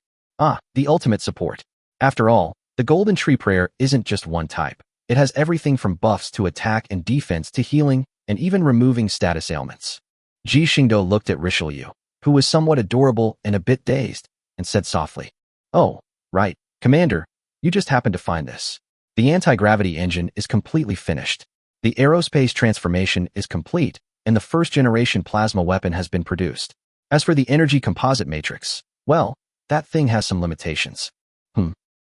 Speaker 1: The ultimate support. After all, the Golden Tree prayer isn't just one type. It has everything from buffs to attack and defense to healing and even removing status ailments. Ji Xingdou looked at Richelieu, who was somewhat adorable and a bit dazed, and said softly, "Oh, right, Commander, you just happened to find this. The anti-gravity engine is completely finished. The aerospace transformation is complete, and the first-generation plasma weapon has been produced. As for the energy composite matrix, well, that thing has some limitations."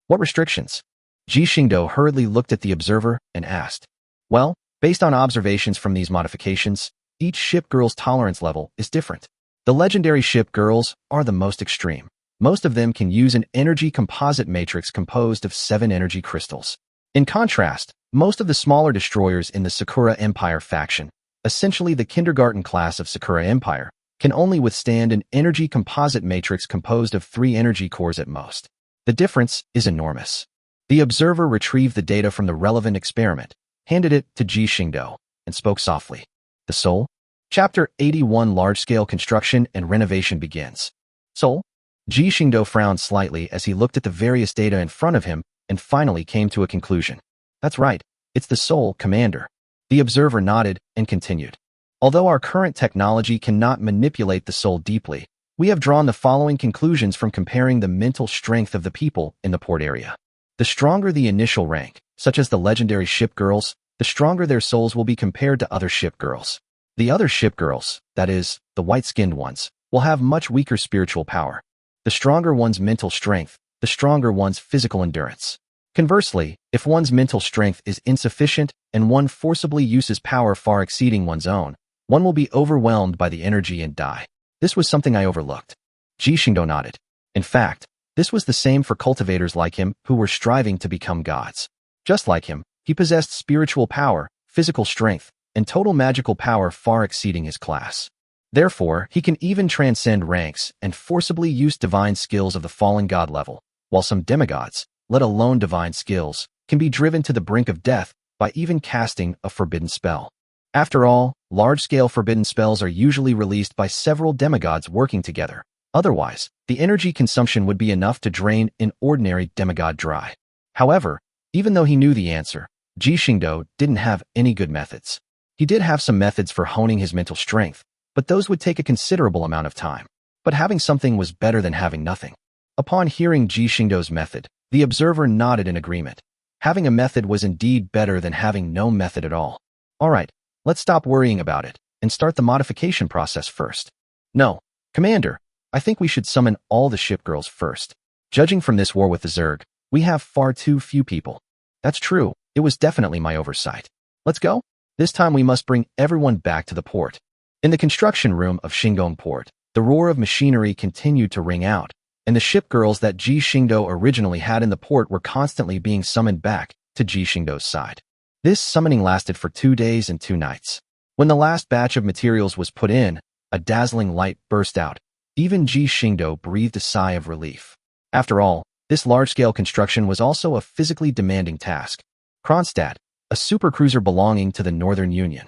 Speaker 1: What restrictions? Ji Xingdou hurriedly looked at the observer and asked. Well, based on observations from these modifications, each Shipgirl's tolerance level is different. The legendary Shipgirls are the most extreme. Most of them can use an energy composite matrix composed of 7 energy crystals. In contrast, most of the smaller destroyers in the Sakura Empire faction, essentially the kindergarten class of Sakura Empire, can only withstand an energy composite matrix composed of 3 energy cores at most. The difference is enormous. The observer retrieved the data from the relevant experiment, handed it to Ji Xingdou, and spoke softly. The Soul? Chapter 81 Large-Scale Construction and Renovation begins. Soul? Ji Xingdou frowned slightly as he looked at the various data in front of him and finally came to a conclusion. That's right, it's the Soul, Commander. The observer nodded and continued. Although our current technology cannot manipulate the soul deeply, we have drawn the following conclusions from comparing the mental strength of the people in the port area. The stronger the initial rank, such as the legendary Shipgirls, the stronger their souls will be compared to other Shipgirls. The other Shipgirls, that is, the white-skinned ones, will have much weaker spiritual power. The stronger one's mental strength, the stronger one's physical endurance. Conversely, if one's mental strength is insufficient and one forcibly uses power far exceeding one's own, one will be overwhelmed by the energy and die. This was something I overlooked. Ji Xingdou nodded. In fact, this was the same for cultivators like him who were striving to become gods. Just like him, he possessed spiritual power, physical strength, and total magical power far exceeding his class. Therefore, he can even transcend ranks and forcibly use divine skills of the fallen god level, while some demigods, let alone divine skills, can be driven to the brink of death by even casting a forbidden spell. After all, large-scale forbidden spells are usually released by several demigods working together. Otherwise, the energy consumption would be enough to drain an ordinary demigod dry. However, even though he knew the answer, Ji Xingdou didn't have any good methods. He did have some methods for honing his mental strength, but those would take a considerable amount of time. But having something was better than having nothing. Upon hearing Ji Xingdou's method, the observer nodded in agreement. Having a method was indeed better than having no method at all. All right, let's stop worrying about it and start the modification process first. No, Commander, I think we should summon all the shipgirls first. Judging from this war with the Zerg, we have far too few people. That's true. It was definitely my oversight. Let's go. This time we must bring everyone back to the port. In the construction room of Xingdou port, the roar of machinery continued to ring out, and the shipgirls that Ji Xingdou originally had in the port were constantly being summoned back to Ji Xingdou's side. This summoning lasted for 2 days and 2 nights. When the last batch of materials was put in, a dazzling light burst out. Even Ji Xingdou breathed a sigh of relief. After all, this large-scale construction was also a physically demanding task. Kronstadt, a supercruiser belonging to the Northern Union.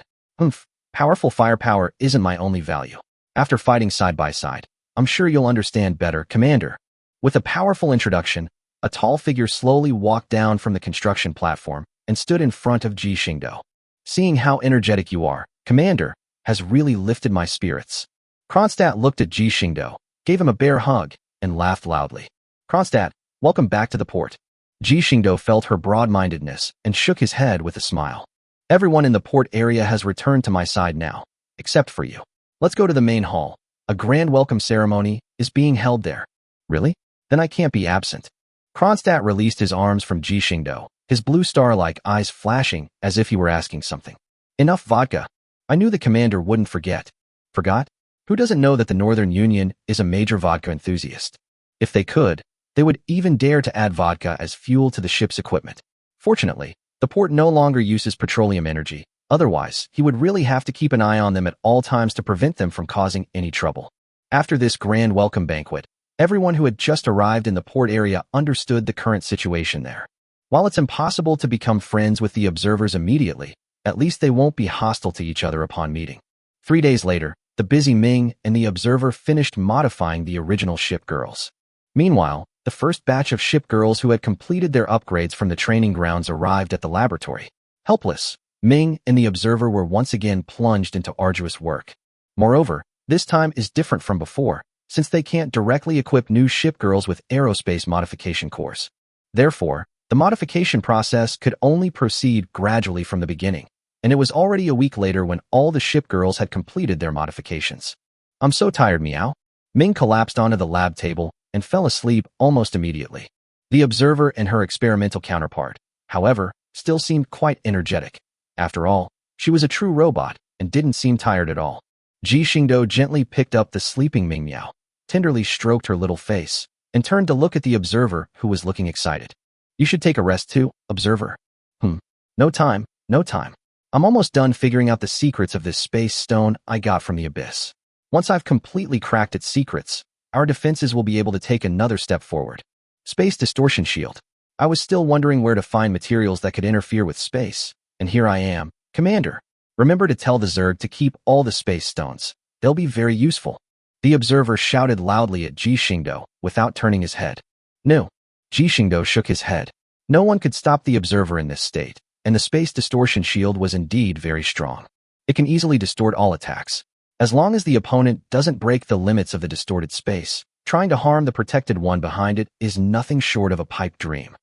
Speaker 1: Powerful firepower isn't my only value. After fighting side by side, I'm sure you'll understand better, Commander. With a powerful introduction, a tall figure slowly walked down from the construction platform and stood in front of Ji Xingdou. Seeing how energetic you are, Commander, has really lifted my spirits. Kronstadt looked at Ji Xingdou, gave him a bear hug, and laughed loudly. Kronstadt, welcome back to the port. Ji Xingdou felt her broad-mindedness and shook his head with a smile. Everyone in the port area has returned to my side now, except for you. Let's go to the main hall. A grand welcome ceremony is being held there. Really? Then I can't be absent. Kronstadt released his arms from Ji Xingdou, his blue star-like eyes flashing as if he were asking something. Enough vodka. I knew the commander wouldn't forget. Forgot? Who doesn't know that the Northern Union is a major vodka enthusiast? If they could, they would even dare to add vodka as fuel to the ship's equipment. Fortunately, the port no longer uses petroleum energy. Otherwise, he would really have to keep an eye on them at all times to prevent them from causing any trouble. After this grand welcome banquet, everyone who had just arrived in the port area understood the current situation there. While it's impossible to become friends with the observers immediately, at least they won't be hostile to each other upon meeting. 3 days later, the busy Ming and the observer finished modifying the original shipgirls. Meanwhile, the first batch of shipgirls who had completed their upgrades from the training grounds arrived at the laboratory. Helpless, Ming and the observer were once again plunged into arduous work. Moreover, this time is different from before, since they can't directly equip new shipgirls with aerospace modification cores. Therefore, the modification process could only proceed gradually from the beginning, and it was already a week later when all the shipgirls had completed their modifications. I'm so tired, Meow. Ming collapsed onto the lab table and fell asleep almost immediately. The observer and her experimental counterpart, however, still seemed quite energetic. After all, she was a true robot and didn't seem tired at all. Ji Xingdou gently picked up the sleeping Ming Meow, tenderly stroked her little face, and turned to look at the observer who was looking excited. You should take a rest too, observer. No time. I'm almost done figuring out the secrets of this space stone I got from the abyss. Once I've completely cracked its secrets, our defenses will be able to take another step forward. Space distortion shield. I was still wondering where to find materials that could interfere with space, and here I am, Commander. Remember to tell the Zerg to keep all the space stones. They'll be very useful. The observer shouted loudly at Ji Xingdou without turning his head. No. Ji Xingdou shook his head. No one could stop the observer in this state, and the space distortion shield was indeed very strong. It can easily distort all attacks. As long as the opponent doesn't break the limits of the distorted space, trying to harm the protected one behind it is nothing short of a pipe dream.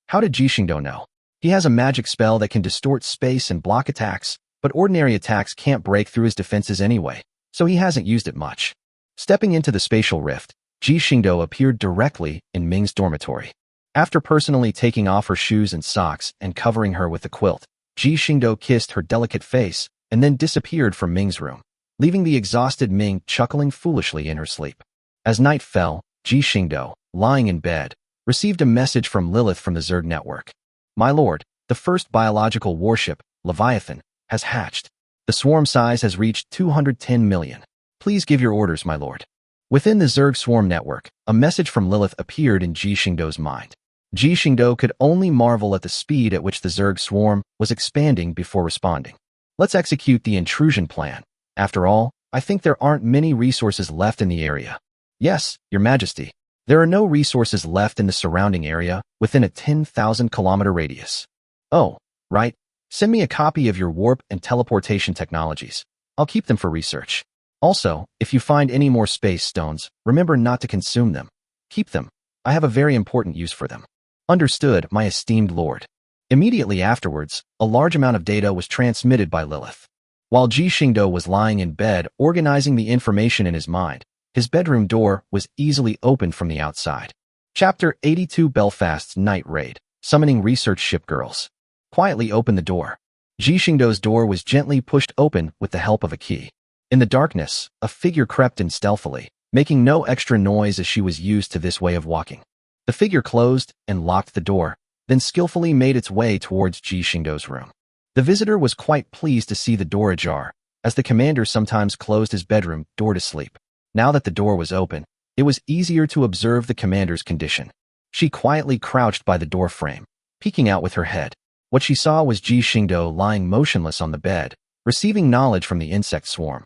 Speaker 1: How did Ji Xingdou know? He has a magic spell that can distort space and block attacks, but ordinary attacks can't break through his defenses anyway, so he hasn't used it much. Stepping into the spatial rift, Ji Xingdou appeared directly in Ming's dormitory. After personally taking off her shoes and socks and covering her with the quilt, Ji Xingdou kissed her delicate face and then disappeared from Ming's room, leaving the exhausted Ming chuckling foolishly in her sleep. As night fell, Ji Xingdou, lying in bed, received a message from Lilith from the Zerg network. My lord, the first biological warship, Leviathan, has hatched. The swarm size has reached 210 million. Please give your orders, my lord. Within the Zerg swarm network, a message from Lilith appeared in Ji Xingdou's mind. Ji Xingdou could only marvel at the speed at which the Zerg swarm was expanding before responding. Let's execute the intrusion plan. After all, I think there aren't many resources left in the area. Yes, Your Majesty. There are no resources left in the surrounding area within a 10,000-kilometer radius. Oh, right. Send me a copy of your warp and teleportation technologies. I'll keep them for research. Also, if you find any more space stones, remember not to consume them. Keep them. I have a very important use for them. Understood, my esteemed lord. Immediately afterwards, a large amount of data was transmitted by Lilith. While Ji Xingdou was lying in bed organizing the information in his mind, His bedroom door was easily opened from the outside. Chapter 82 Belfast's Night Raid, Summoning Research Shipgirls. Quietly opened the door. Ji Xingdou's door was gently pushed open with the help of a key. In the darkness, a figure crept in stealthily, making no extra noise as she was used to this way of walking. The figure closed and locked the door, then skillfully made its way towards Ji Xingdou's room. The visitor was quite pleased to see the door ajar, as the commander sometimes closed his bedroom door to sleep. Now that the door was open, it was easier to observe the commander's condition. She quietly crouched by the door frame, peeking out with her head. What she saw was Ji Xingdou lying motionless on the bed, receiving knowledge from the insect swarm.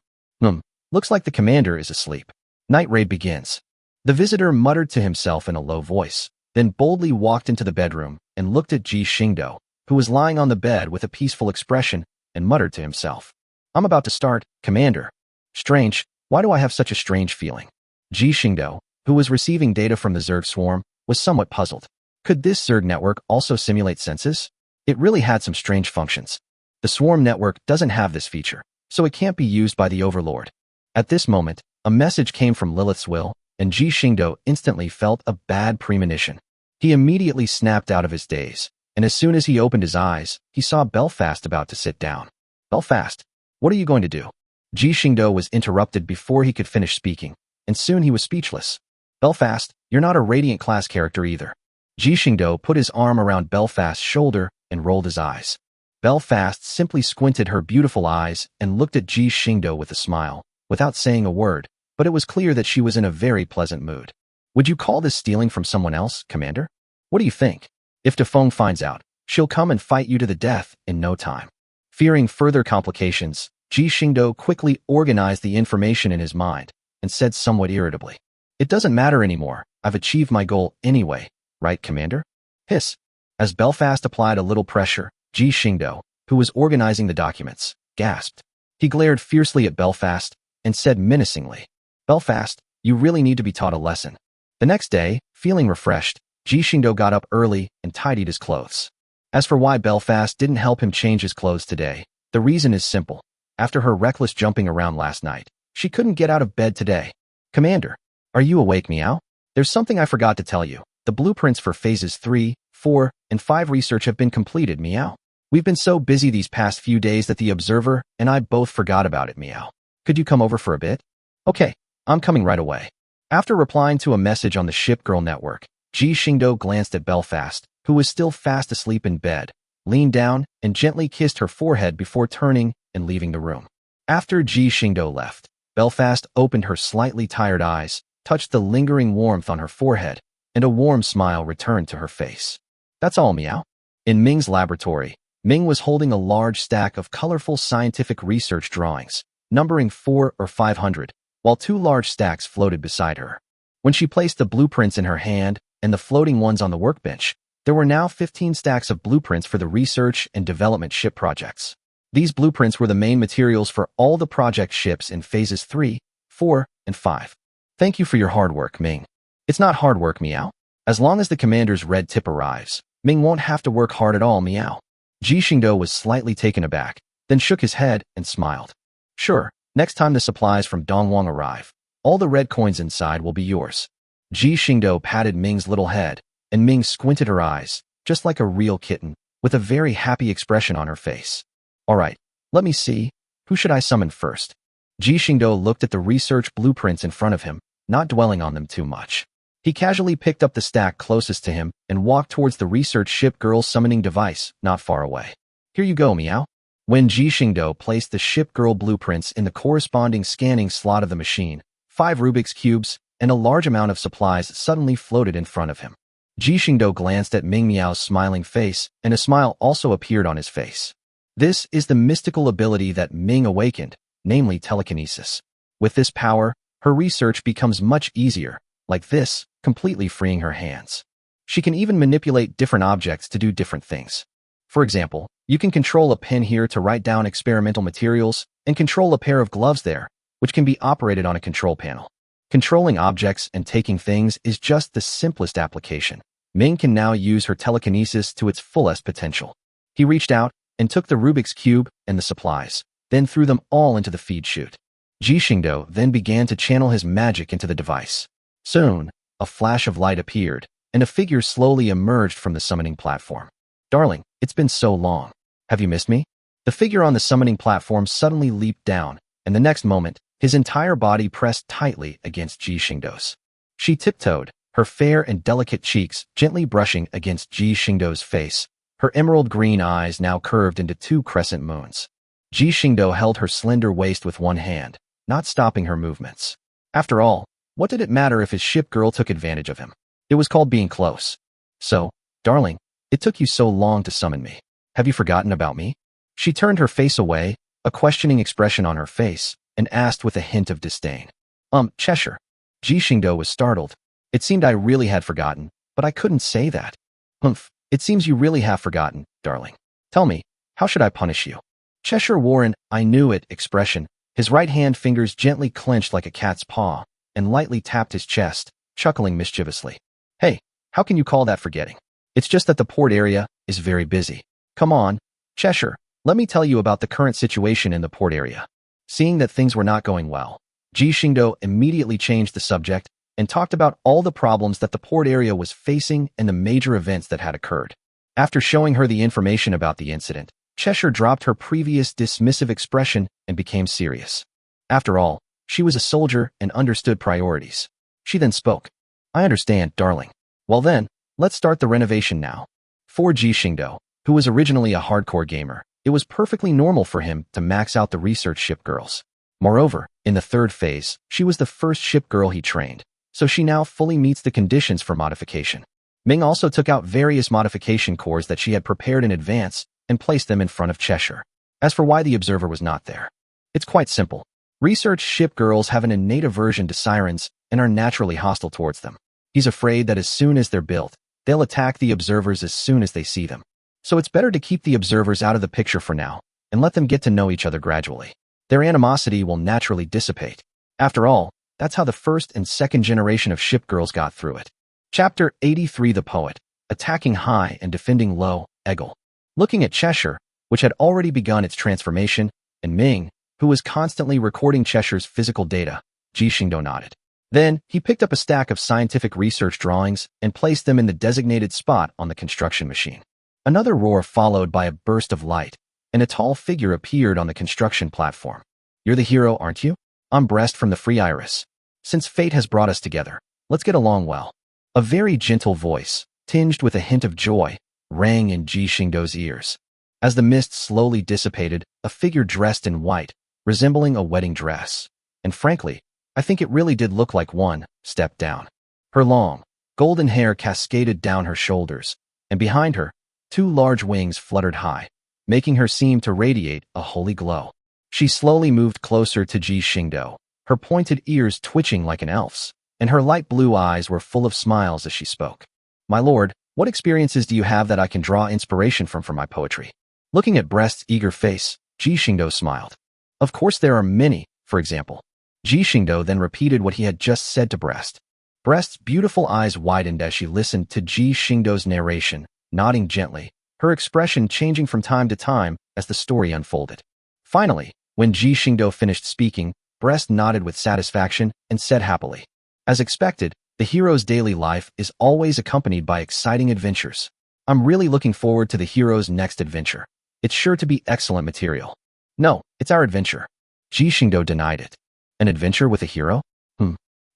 Speaker 1: Looks like the commander is asleep. Night raid begins. The visitor muttered to himself in a low voice, then boldly walked into the bedroom and looked at Ji Xingdou, who was lying on the bed with a peaceful expression, and muttered to himself, "I'm about to start, Commander. Strange, why do I have such a strange feeling?" Ji Xingdou, who was receiving data from the Zerg swarm, was somewhat puzzled. Could this Zerg network also simulate senses? It really had some strange functions. The swarm network doesn't have this feature, so it can't be used by the Overlord. At this moment, a message came from Lilith's will, and Ji Xingdou instantly felt a bad premonition. He immediately snapped out of his daze, and as soon as he opened his eyes, he saw Belfast about to sit down. "Belfast, what are you going to do?" Ji Xingdou was interrupted before he could finish speaking, and soon he was speechless. "Belfast, you're not a Radiant class character either." Ji Xingdou put his arm around Belfast's shoulder and rolled his eyes. Belfast simply squinted her beautiful eyes and looked at Ji Xingdou with a smile, without saying a word, but it was clear that she was in a very pleasant mood. "Would you call this stealing from someone else, Commander? What do you think? If Defeng finds out, she'll come and fight you to the death in no time." Fearing further complications, Ji Xingdou quickly organized the information in his mind and said somewhat irritably, "It doesn't matter anymore. I've achieved my goal anyway, right, Commander?" Hiss. As Belfast applied a little pressure, Ji Xingdou, who was organizing the documents, gasped. He glared fiercely at Belfast and said menacingly, "Belfast, you really need to be taught a lesson." The next day, feeling refreshed, Ji Xingdou got up early and tidied his clothes. As for why Belfast didn't help him change his clothes today, the reason is simple. After her reckless jumping around last night, she couldn't get out of bed today. "Commander, are you awake, Meow? There's something I forgot to tell you. The blueprints for phases 3, 4, and 5 research have been completed, Meow. We've been so busy these past few days that the Observer and I both forgot about it, Meow. Could you come over for a bit?" "Okay, I'm coming right away." After replying to a message on the Shipgirl network, Ji Xingdou glanced at Belfast, who was still fast asleep in bed, leaned down and gently kissed her forehead before turning and leaving the room. After Ji Xingdou left, Belfast opened her slightly tired eyes, touched the lingering warmth on her forehead, and a warm smile returned to her face. "That's all, Meow." In Ming's laboratory, Ming was holding a large stack of colorful scientific research drawings, numbering 400 or 500, while 2 large stacks floated beside her. When she placed the blueprints in her hand and the floating ones on the workbench, there were now 15 stacks of blueprints for the research and development ship projects. These blueprints were the main materials for all the project ships in phases 3, 4, and 5. "Thank you for your hard work, Ming." "It's not hard work, Meow. As long as the commander's red tip arrives, Ming won't have to work hard at all, Meow." Ji Xingdou was slightly taken aback, then shook his head and smiled. "Sure, next time the supplies from Dongwang arrive, all the red coins inside will be yours." Ji Xingdou patted Ming's little head, and Ming squinted her eyes, just like a real kitten, with a very happy expression on her face. "All right, let me see. Who should I summon first?" Ji Xingdou looked at the research blueprints in front of him, not dwelling on them too much. He casually picked up the stack closest to him and walked towards the research Shipgirl summoning device not far away. "Here you go, Meow." When Ji Xingdou placed the Shipgirl blueprints in the corresponding scanning slot of the machine, 5 Rubik's Cubes and a large amount of supplies suddenly floated in front of him. Ji Xingdou glanced at Ming Miao's smiling face, and a smile also appeared on his face. This is the mystical ability that Ming awakened, namely telekinesis. With this power, her research becomes much easier, like this, completely freeing her hands. She can even manipulate different objects to do different things. For example, you can control a pen here to write down experimental materials, and control a pair of gloves there, which can be operated on a control panel. Controlling objects and taking things is just the simplest application. Ming can now use her telekinesis to its fullest potential. He reached out and took the Rubik's Cube and the supplies, then threw them all into the feed chute. Ji Xingdou then began to channel his magic into the device. Soon, a flash of light appeared, and a figure slowly emerged from the summoning platform. Darling, it's been so long. Have you missed me? The figure on the summoning platform suddenly leaped down, and the next moment, his entire body pressed tightly against Ji Xingdou's. She tiptoed, her fair and delicate cheeks gently brushing against Ji Xingdou's face, her emerald green eyes now curved into two crescent moons. Ji Xingdou held her slender waist with one hand, not stopping her movements. After all, what did it matter if his Shipgirl took advantage of him? It was called being close. So, darling, it took you so long to summon me. Have you forgotten about me? She turned her face away, a questioning expression on her face, and asked with a hint of disdain. Cheshire. Ji Xingdou was startled. It seemed I really had forgotten, but I couldn't say that. Humph, it seems you really have forgotten, darling. Tell me, how should I punish you? Cheshire wore an "I knew it" expression. His right hand fingers gently clenched like a cat's paw, and lightly tapped his chest, chuckling mischievously. Hey, how can you call that forgetting? It's just that the port area is very busy. Come on, Cheshire, let me tell you about the current situation in the port area. Seeing that things were not going well, Ji Xingdou immediately changed the subject and talked about all the problems that the port area was facing and the major events that had occurred. After showing her the information about the incident, Cheshire dropped her previous dismissive expression and became serious. After all, she was a soldier and understood priorities. She then spoke. I understand, darling. Well then, let's start the renovation now. For Ji Xingdou, who was originally a hardcore gamer, it was perfectly normal for him to max out the research Shipgirls. Moreover, in the third phase, she was the first Shipgirl he trained, so she now fully meets the conditions for modification. Ming also took out various modification cores that she had prepared in advance and placed them in front of Cheshire. As for why the observer was not there, it's quite simple. Research Shipgirls have an innate aversion to sirens and are naturally hostile towards them. He's afraid that as soon as they're built, they'll attack the observers as soon as they see them. So it's better to keep the observers out of the picture for now and let them get to know each other gradually. Their animosity will naturally dissipate. After all, that's how the first and second generation of Shipgirls got through it. Chapter 83 The Poet, Attacking High and Defending Low, Eggle. Looking at Cheshire, which had already begun its transformation, and Ming, who was constantly recording Cheshire's physical data, Ji Xingdou nodded. Then, he picked up a stack of scientific research drawings and placed them in the designated spot on the construction machine. Another roar followed by a burst of light, and a tall figure appeared on the construction platform. You're the hero, aren't you? I'm Breast from the Free Iris. Since fate has brought us together, let's get along well. A very gentle voice, tinged with a hint of joy, rang in Ji Xingdou's ears. As the mist slowly dissipated, a figure dressed in white, resembling a wedding dress, and frankly, I think it really did look like one, stepped down. Her long, golden hair cascaded down her shoulders, and behind her, two large wings fluttered high, making her seem to radiate a holy glow. She slowly moved closer to Ji Xingdou, her pointed ears twitching like an elf's, and her light blue eyes were full of smiles as she spoke. My lord, what experiences do you have that I can draw inspiration from for my poetry? Looking at Breast's eager face, Ji Xingdou smiled. Of course there are many, for example. Ji Xingdou then repeated what he had just said to Breast. Breast's beautiful eyes widened as she listened to Ji Xingdou's narration, nodding gently, her expression changing from time to time as the story unfolded. Finally, when Ji Xingdou finished speaking, Breast nodded with satisfaction and said happily. As expected, the hero's daily life is always accompanied by exciting adventures. I'm really looking forward to the hero's next adventure. It's sure to be excellent material. No, it's our adventure. Ji Xingdou denied it. An adventure with a hero?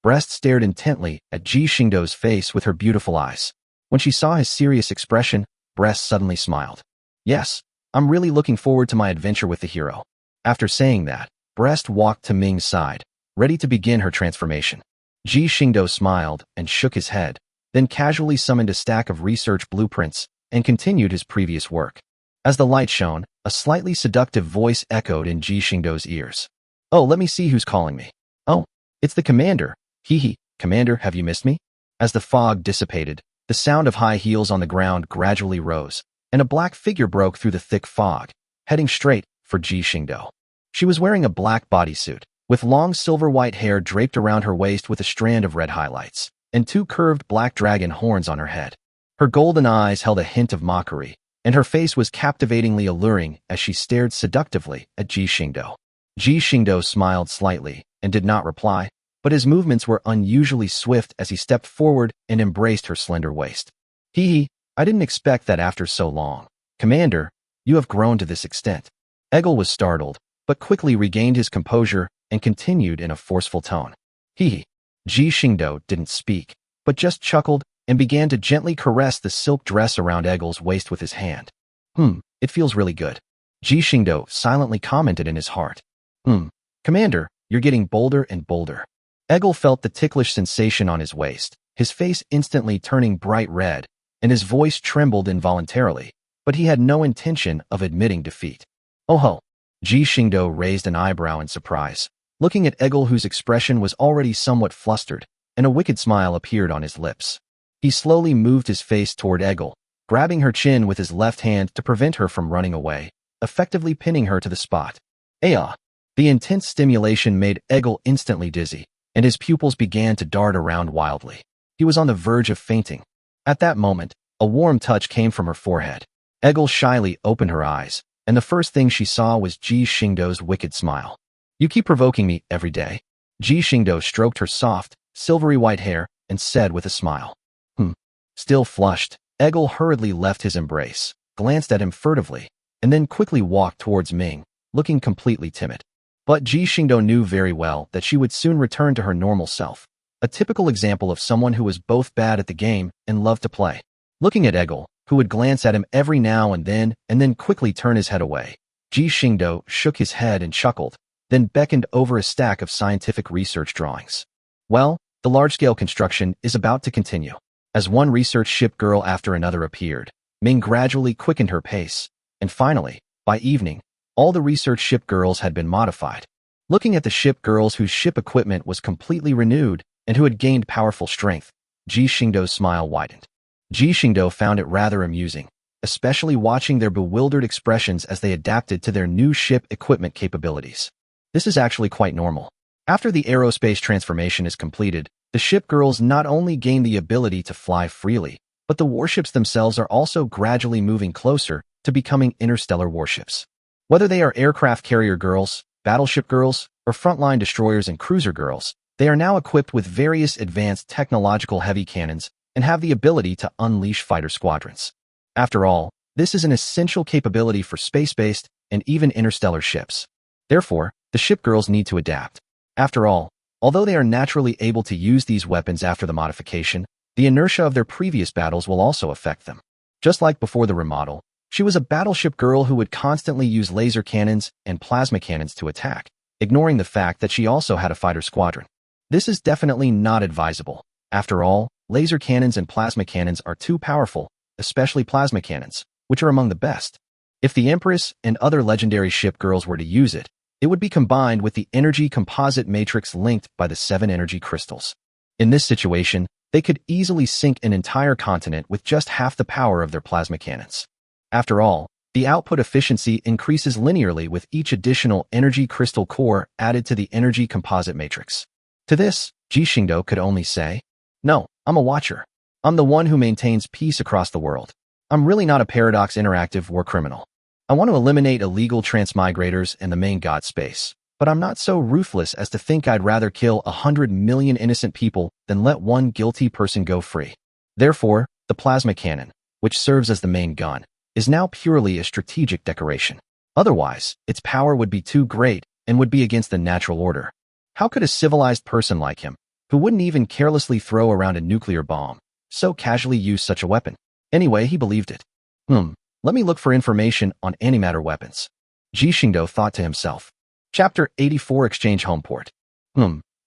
Speaker 1: Breast stared intently at Ji Xingdou's face with her beautiful eyes. When she saw his serious expression, Breast suddenly smiled. Yes, I'm really looking forward to my adventure with the hero. After saying that, Breast walked to Ming's side, ready to begin her transformation. Ji Xingdou smiled and shook his head, then casually summoned a stack of research blueprints and continued his previous work. As the light shone, a slightly seductive voice echoed in Ji Xingdou's ears. Oh, let me see who's calling me. Oh, it's the commander. Hee, Commander, have you missed me? As the fog dissipated, the sound of high heels on the ground gradually rose, and a black figure broke through the thick fog, heading straight for Ji Xingdou. She was wearing a black bodysuit, with long silver-white hair draped around her waist with a strand of red highlights, and two curved black dragon horns on her head. Her golden eyes held a hint of mockery, and her face was captivatingly alluring as she stared seductively at Ji Xingdou. Ji Xingdou smiled slightly and did not reply, but his movements were unusually swift as he stepped forward and embraced her slender waist. Hee, I didn't expect that after so long. Commander, you have grown to this extent. Eggle was startled, but quickly regained his composure and continued in a forceful tone. Ji Xingdou didn't speak, but just chuckled and began to gently caress the silk dress around Eggle's waist with his hand. It feels really good. Ji Xingdou silently commented in his heart. Commander, you're getting bolder and bolder. Eggle felt the ticklish sensation on his waist, his face instantly turning bright red, and his voice trembled involuntarily, but he had no intention of admitting defeat. Oh ho! Ji Xingdou raised an eyebrow in surprise, looking at Eggle, whose expression was already somewhat flustered, and a wicked smile appeared on his lips. He slowly moved his face toward Eggle, grabbing her chin with his left hand to prevent her from running away, effectively pinning her to the spot. Ayah! The intense stimulation made Eggle instantly dizzy, and his pupils began to dart around wildly. He was on the verge of fainting. At that moment, a warm touch came from her forehead. Eggle shyly opened her eyes, and the first thing she saw was Ji Xingdou's wicked smile. You keep provoking me every day. Ji Xingdou stroked her soft, silvery white hair and said with a smile. Still flushed, Eggle hurriedly left his embrace, glanced at him furtively, and then quickly walked towards Ming, looking completely timid. But Ji Xingdou knew very well that she would soon return to her normal self, a typical example of someone who was both bad at the game and loved to play. Looking at Eggle, who would glance at him every now and then quickly turn his head away, Ji Xingdou shook his head and chuckled, then beckoned over a stack of scientific research drawings. Well, the large-scale construction is about to continue. As one research ship girl after another appeared, Ming gradually quickened her pace, and finally, by evening, all the research ship girls had been modified. Looking at the ship girls whose ship equipment was completely renewed and who had gained powerful strength, Ji Xingdou's smile widened. Ji Xingdou found it rather amusing, especially watching their bewildered expressions as they adapted to their new ship equipment capabilities. This is actually quite normal. After the aerospace transformation is completed, the ship girls not only gain the ability to fly freely, but the warships themselves are also gradually moving closer to becoming interstellar warships. Whether they are aircraft carrier girls, battleship girls, or frontline destroyers and cruiser girls, they are now equipped with various advanced technological heavy cannons and have the ability to unleash fighter squadrons. After all, this is an essential capability for space-based and even interstellar ships. Therefore, the ship girls need to adapt. After all, although they are naturally able to use these weapons after the modification, the inertia of their previous battles will also affect them. Just like before the remodel, she was a battleship girl who would constantly use laser cannons and plasma cannons to attack, ignoring the fact that she also had a fighter squadron. This is definitely not advisable. After all, laser cannons and plasma cannons are too powerful, especially plasma cannons, which are among the best. If the Empress and other legendary ship girls were to use it, it would be combined with the energy composite matrix linked by the 7 energy crystals. In this situation, they could easily sink an entire continent with just half the power of their plasma cannons. After all, the output efficiency increases linearly with each additional energy crystal core added to the energy composite matrix. To this, Ji Xingdou could only say, "No, I'm a watcher. I'm the one who maintains peace across the world. I'm really not a Paradox Interactive war criminal. I want to eliminate illegal transmigrators and the main god space, but I'm not so ruthless as to think I'd rather kill 100 million innocent people than let one guilty person go free. Therefore, the plasma cannon, which serves as the main gun, is now purely a strategic decoration. Otherwise, its power would be too great and would be against the natural order. How could a civilized person like him, who wouldn't even carelessly throw around a nuclear bomb, so casually use such a weapon? Anyway, he believed it. Let me look for information on antimatter weapons. Ji Xingdou thought to himself. Chapter 84 Exchange Homeport.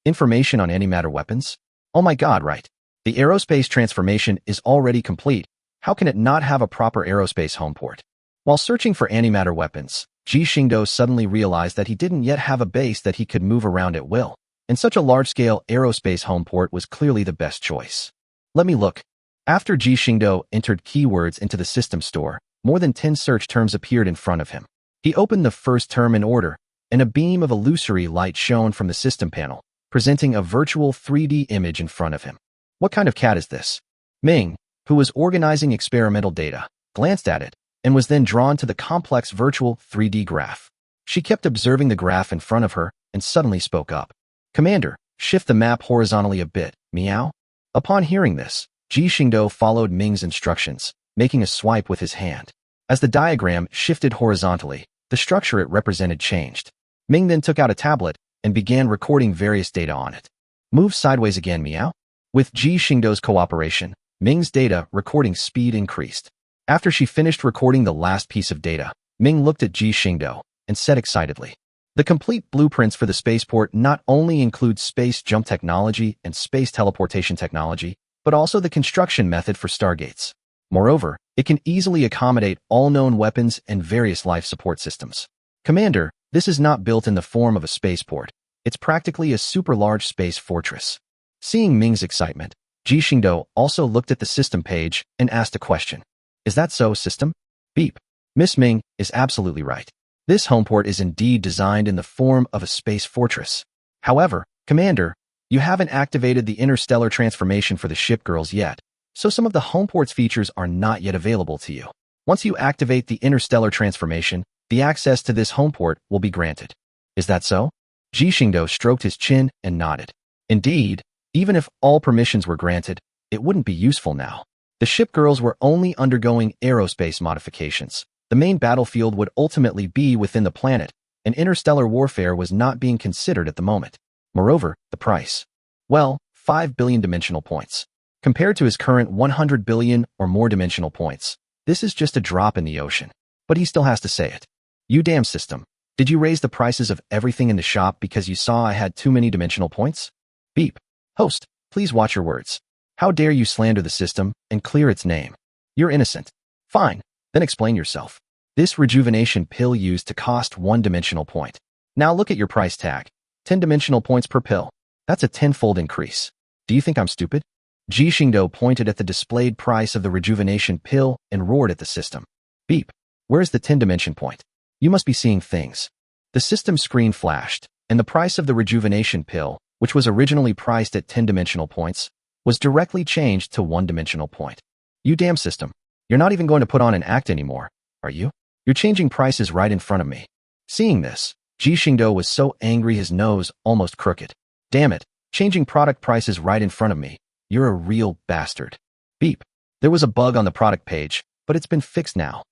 Speaker 1: Information on antimatter weapons? Oh my god, right. The aerospace transformation is already complete. How can it not have a proper aerospace homeport? While searching for antimatter weapons, Ji Xingdou suddenly realized that he didn't yet have a base that he could move around at will, and such a large-scale aerospace homeport was clearly the best choice. Let me look. After Ji Xingdou entered keywords into the system store, more than 10 search terms appeared in front of him. He opened the first term in order, and a beam of illusory light shone from the system panel, presenting a virtual 3D image in front of him. What kind of cat is this? Ming, who was organizing experimental data, glanced at it, and was then drawn to the complex virtual 3D graph. She kept observing the graph in front of her and suddenly spoke up. Commander, shift the map horizontally a bit, meow. Upon hearing this, Ji Xingdou followed Ming's instructions, making a swipe with his hand. As the diagram shifted horizontally, the structure it represented changed. Ming then took out a tablet and began recording various data on it. Move sideways again, meow. With Ji Xingdou's cooperation, Ming's data recording speed increased. After she finished recording the last piece of data, Ming looked at Ji Xingdou and said excitedly, "The complete blueprints for the spaceport not only include space jump technology and space teleportation technology, but also the construction method for stargates. Moreover, it can easily accommodate all known weapons and various life support systems. Commander, this is not built in the form of a spaceport. It's practically a super large space fortress." Seeing Ming's excitement, Ji Xingdou also looked at the system page and asked a question. "Is that so, system?" Beep. Miss Ming is absolutely right. This homeport is indeed designed in the form of a space fortress. However, Commander, you haven't activated the interstellar transformation for the Shipgirls yet, so some of the homeport's features are not yet available to you. Once you activate the interstellar transformation, the access to this homeport will be granted. Is that so? Ji Xingdou stroked his chin and nodded. Indeed, even if all permissions were granted, it wouldn't be useful now. The Shipgirls were only undergoing aerospace modifications. The main battlefield would ultimately be within the planet, and interstellar warfare was not being considered at the moment. Moreover, the price. Well, 5 billion dimensional points. Compared to his current 100 billion or more dimensional points, this is just a drop in the ocean. But he still has to say it. You damn system. Did you raise the prices of everything in the shop because you saw I had too many dimensional points? Beep. Host, please watch your words. How dare you slander the system and clear its name? You're innocent. Fine, then explain yourself. This rejuvenation pill used to cost 1 dimensional point. Now look at your price tag. 10 dimensional points per pill. That's a 10-fold increase. Do you think I'm stupid? Ji Xingdou pointed at the displayed price of the rejuvenation pill and roared at the system. Beep. Where's the 10-dimension point? You must be seeing things. The system screen flashed, and the price of the rejuvenation pill, which was originally priced at 10-dimensional points, was directly changed to 1-dimensional point. You damn system. You're not even going to put on an act anymore, are you? You're changing prices right in front of me. Seeing this, Ji Xingdou was so angry his nose almost crooked. Damn it, changing product prices right in front of me. You're a real bastard. Beep. There was a bug on the product page, but it's been fixed now.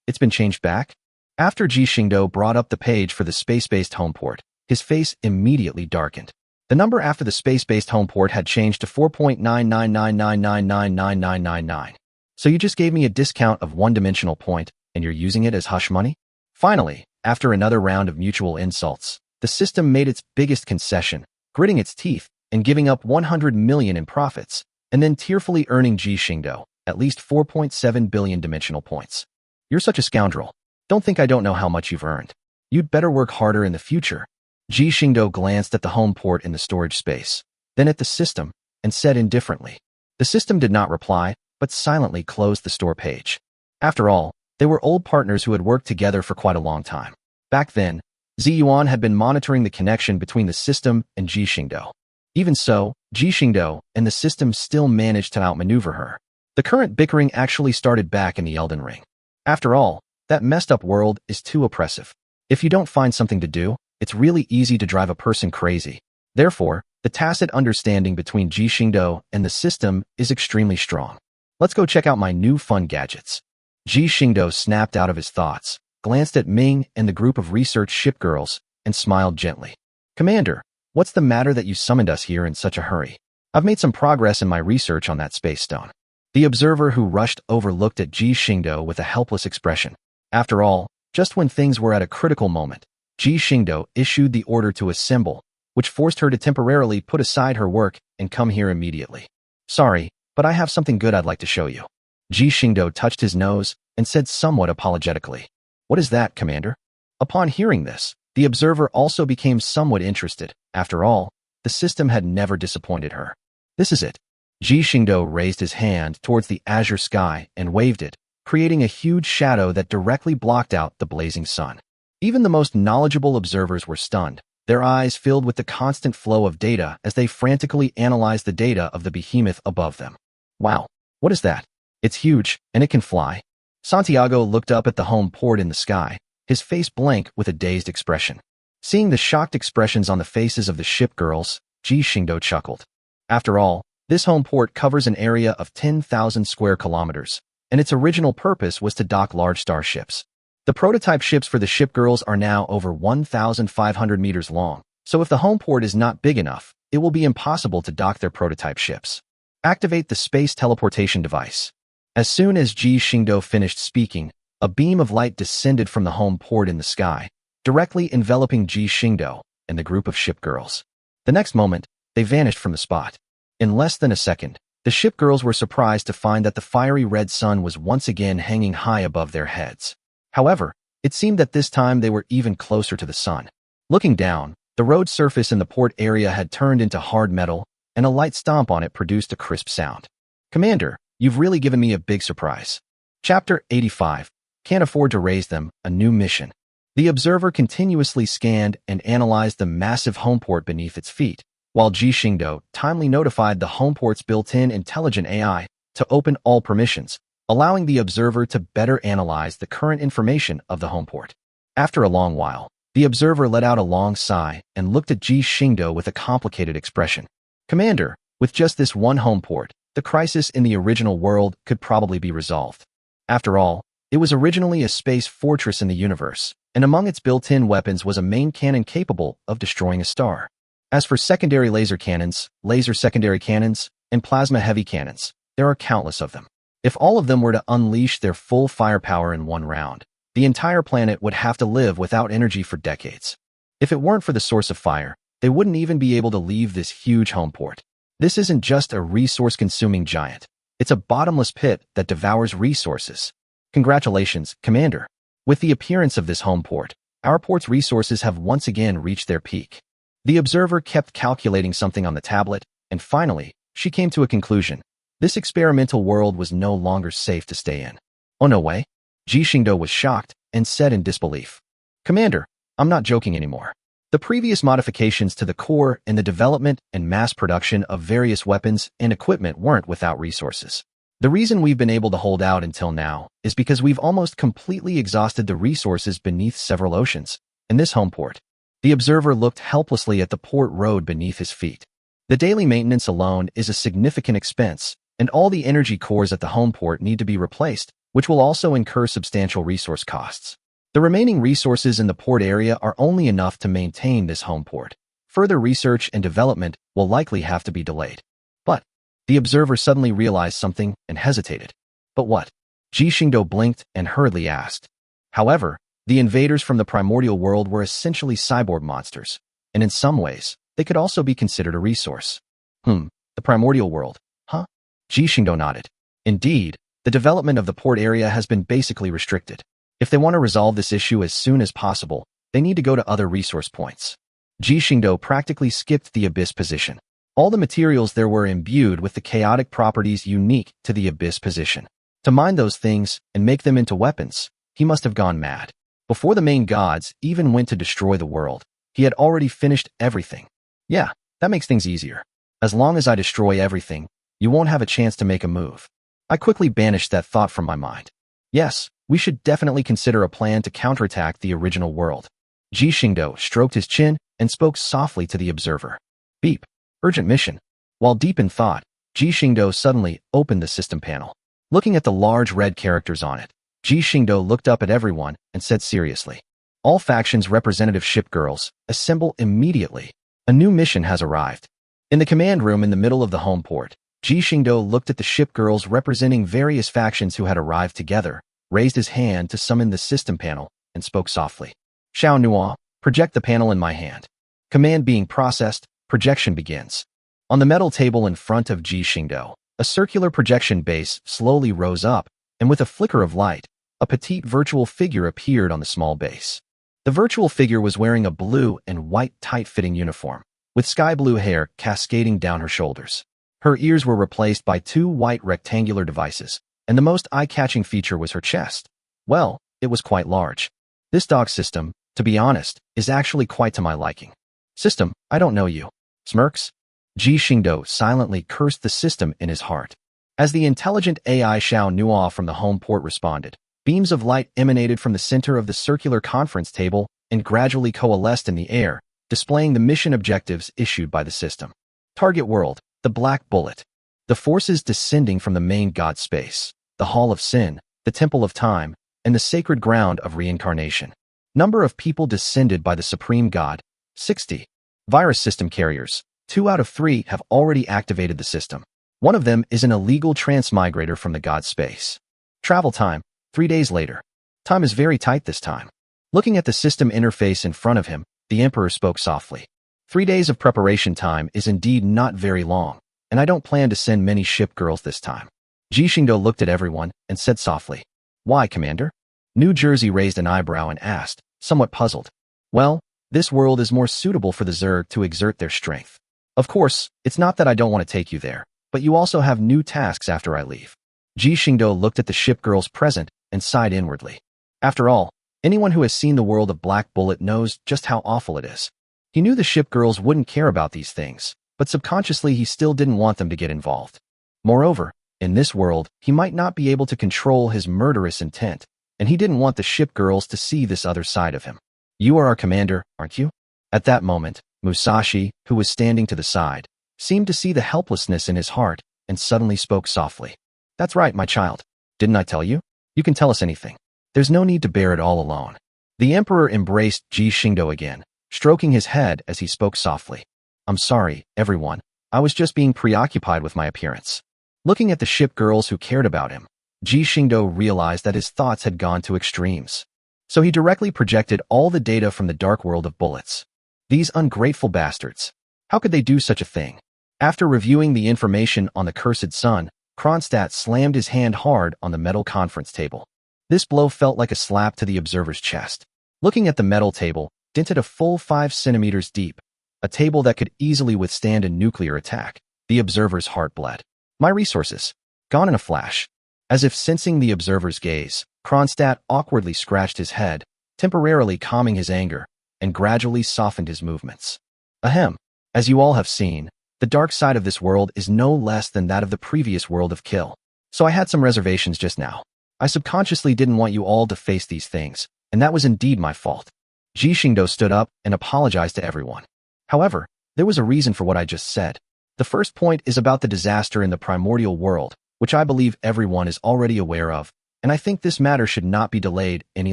Speaker 1: It's been changed back? After Ji Xingdou brought up the page for the space-based homeport, his face immediately darkened. The number after the space-based homeport had changed to 4.99999999999. So you just gave me a discount of 1-dimensional point, and you're using it as hush money? Finally, after another round of mutual insults, the system made its biggest concession, gritting its teeth and giving up 100 million in profits, and then tearfully earning Ji Xingdou at least 4.7 billion dimensional points. You're such a scoundrel. Don't think I don't know how much you've earned. You'd better work harder in the future. Ji Xingdou glanced at the home port in the storage space, then at the system, and said indifferently. The system did not reply, but silently closed the store page. After all, they were old partners who had worked together for quite a long time. Back then, Ziyuan had been monitoring the connection between the system and Ji Xingdou. Even so, Ji Xingdou and the system still managed to outmaneuver her. The current bickering actually started back in the Elden Ring. After all, that messed up world is too oppressive. If you don't find something to do, it's really easy to drive a person crazy. Therefore, the tacit understanding between Ji Xingdou and the system is extremely strong. Let's go check out my new fun gadgets. Ji Xingdou snapped out of his thoughts, glanced at Ming and the group of research shipgirls, and smiled gently. Commander, what's the matter that you summoned us here in such a hurry? I've made some progress in my research on that space stone. The observer who rushed over looked at Ji Xingdou with a helpless expression. After all, just when things were at a critical moment, Ji Xingdou issued the order to assemble, which forced her to temporarily put aside her work and come here immediately. Sorry, but I have something good I'd like to show you. Ji Xingdou touched his nose and said somewhat apologetically. What is that, Commander? Upon hearing this, the observer also became somewhat interested. After all, the system had never disappointed her. This is it. Ji Xingdou raised his hand towards the azure sky and waved it, creating a huge shadow that directly blocked out the blazing sun. Even the most knowledgeable observers were stunned, their eyes filled with the constant flow of data as they frantically analyzed the data of the behemoth above them. Wow, what is that? It's huge, and it can fly. Santiago looked up at the home port in the sky, his face blank with a dazed expression. Seeing the shocked expressions on the faces of the ship girls, Ji Xingdou chuckled. After all, this home port covers an area of 10,000 square kilometers, and its original purpose was to dock large starships. The prototype ships for the ship girls are now over 1,500 meters long, so if the home port is not big enough, it will be impossible to dock their prototype ships. Activate the space teleportation device. As soon as Ji Xingdou finished speaking, a beam of light descended from the home port in the sky, directly enveloping Ji Xingdou and the group of ship girls. The next moment, they vanished from the spot. In less than a second, the ship girls were surprised to find that the fiery red sun was once again hanging high above their heads. However, it seemed that this time they were even closer to the sun. Looking down, the road surface in the port area had turned into hard metal, and a light stomp on it produced a crisp sound. Commander, you've really given me a big surprise. Chapter 85. Can't afford to raise them, a new mission. The observer continuously scanned and analyzed the massive homeport beneath its feet, while Ji Xingdou timely notified the homeport's built-in intelligent AI to open all permissions, allowing the observer to better analyze the current information of the homeport. After a long while, the observer let out a long sigh and looked at Ji Xingdou with a complicated expression. Commander, with just this one homeport, the crisis in the original world could probably be resolved. After all, it was originally a space fortress in the universe, and among its built-in weapons was a main cannon capable of destroying a star. As for secondary laser cannons, laser secondary cannons, and plasma heavy cannons, there are countless of them. If all of them were to unleash their full firepower in one round, the entire planet would have to live without energy for decades. If it weren't for the source of fire, they wouldn't even be able to leave this huge homeport. This isn't just a resource-consuming giant. It's a bottomless pit that devours resources. Congratulations, Commander. With the appearance of this homeport, our port's resources have once again reached their peak. The observer kept calculating something on the tablet, and finally, she came to a conclusion. This experimental world was no longer safe to stay in. Oh, no way? Ji Xingdou was shocked and said in disbelief. Commander, I'm not joking anymore. The previous modifications to the core and the development and mass production of various weapons and equipment weren't without resources. The reason we've been able to hold out until now is because we've almost completely exhausted the resources beneath several oceans, in this homeport. The observer looked helplessly at the port road beneath his feet. The daily maintenance alone is a significant expense, and all the energy cores at the homeport need to be replaced, which will also incur substantial resource costs. The remaining resources in the port area are only enough to maintain this homeport. Further research and development will likely have to be delayed. But the observer suddenly realized something and hesitated. But what? Ji Xingdou blinked and hurriedly asked. However, the invaders from the primordial world were essentially cyborg monsters, and in some ways, they could also be considered a resource. The primordial world, huh? Ji Xingdou nodded. Indeed, the development of the port area has been basically restricted. If they want to resolve this issue as soon as possible, they need to go to other resource points. Ji Xingdou practically skipped the abyss position. All the materials there were imbued with the chaotic properties unique to the abyss position. To mine those things and make them into weapons, he must have gone mad. Before the main gods even went to destroy the world, he had already finished everything. Yeah, that makes things easier. As long as I destroy everything, you won't have a chance to make a move. I quickly banished that thought from my mind. Yes, we should definitely consider a plan to counterattack the original world. Ji Xingdou stroked his chin and spoke softly to the observer. Beep. Urgent mission. While deep in thought, Ji Xingdou suddenly opened the system panel. Looking at the large red characters on it, Ji Xingdou looked up at everyone and said seriously, all factions representative ship girls, assemble immediately. A new mission has arrived. In the command room in the middle of the homeport, Ji Xingdou looked at the ship girls representing various factions who had arrived together, raised his hand to summon the system panel, and spoke softly. Xiao Nuo, project the panel in my hand. Command being processed, projection begins. On the metal table in front of Ji Xingdou, a circular projection base slowly rose up, and with a flicker of light, a petite virtual figure appeared on the small base. The virtual figure was wearing a blue and white tight-fitting uniform, with sky blue hair cascading down her shoulders. Her ears were replaced by two white rectangular devices, and the most eye-catching feature was her chest. Well, it was quite large. This dog system, to be honest, is actually quite to my liking. System, I don't know you. Smirks? Ji Xingdou silently cursed the system in his heart. As the intelligent AI Xiao Nuo from the home port responded, Beams of light emanated from the center of the circular conference table and gradually coalesced in the air, displaying the mission objectives issued by the system. Target world, the Black Bullet. The forces descending from the main god space, the Hall of Sin, the Temple of Time, and the sacred ground of reincarnation. Number of people descended by the Supreme God, 60. Virus system carriers. 2 out of 3 have already activated the system. One of them is an illegal transmigrator from the god space. Travel time, 3 days later. Time is very tight this time. Looking at the system interface in front of him, the Emperor spoke softly. 3 days of preparation time is indeed not very long, and I don't plan to send many Shipgirls this time. Ji Xingdou looked at everyone and said softly, "Why, Commander?" New Jersey raised an eyebrow and asked, somewhat puzzled. "Well, this world is more suitable for the Zerg to exert their strength. Of course, it's not that I don't want to take you there, but you also have new tasks after I leave." Ji Xingdou looked at the Shipgirls present and sighed inwardly. After all, anyone who has seen the world of Black Bullet knows just how awful it is. He knew the Shipgirls wouldn't care about these things, but subconsciously he still didn't want them to get involved. Moreover, in this world, he might not be able to control his murderous intent, and he didn't want the Shipgirls to see this other side of him. "You are our commander, aren't you?" At that moment, Musashi, who was standing to the side, seemed to see the helplessness in his heart and suddenly spoke softly. "That's right, my child. Didn't I tell you? You can tell us anything. There's no need to bear it all alone." The Emperor embraced Ji Xingdou again, stroking his head as he spoke softly. "I'm sorry, everyone. I was just being preoccupied with my appearance." Looking at the Shipgirls who cared about him, Ji Xingdou realized that his thoughts had gone to extremes. So he directly projected all the data from the dark world of bullets. These ungrateful bastards. How could they do such a thing? After reviewing the information on the cursed sun, Kronstadt slammed his hand hard on the metal conference table. This blow felt like a slap to the observer's chest. Looking at the metal table, dented a full 5 centimeters deep, a table that could easily withstand a nuclear attack, the observer's heart bled. My resources. Gone in a flash. As if sensing the observer's gaze, Kronstadt awkwardly scratched his head, temporarily calming his anger, and gradually softened his movements. Ahem. As you all have seen, the dark side of this world is no less than that of the previous world of Kill. So I had some reservations just now. I subconsciously didn't want you all to face these things, and that was indeed my fault. Ji Xingdou stood up and apologized to everyone. However, there was a reason for what I just said. The first point is about the disaster in the primordial world, which I believe everyone is already aware of, and I think this matter should not be delayed any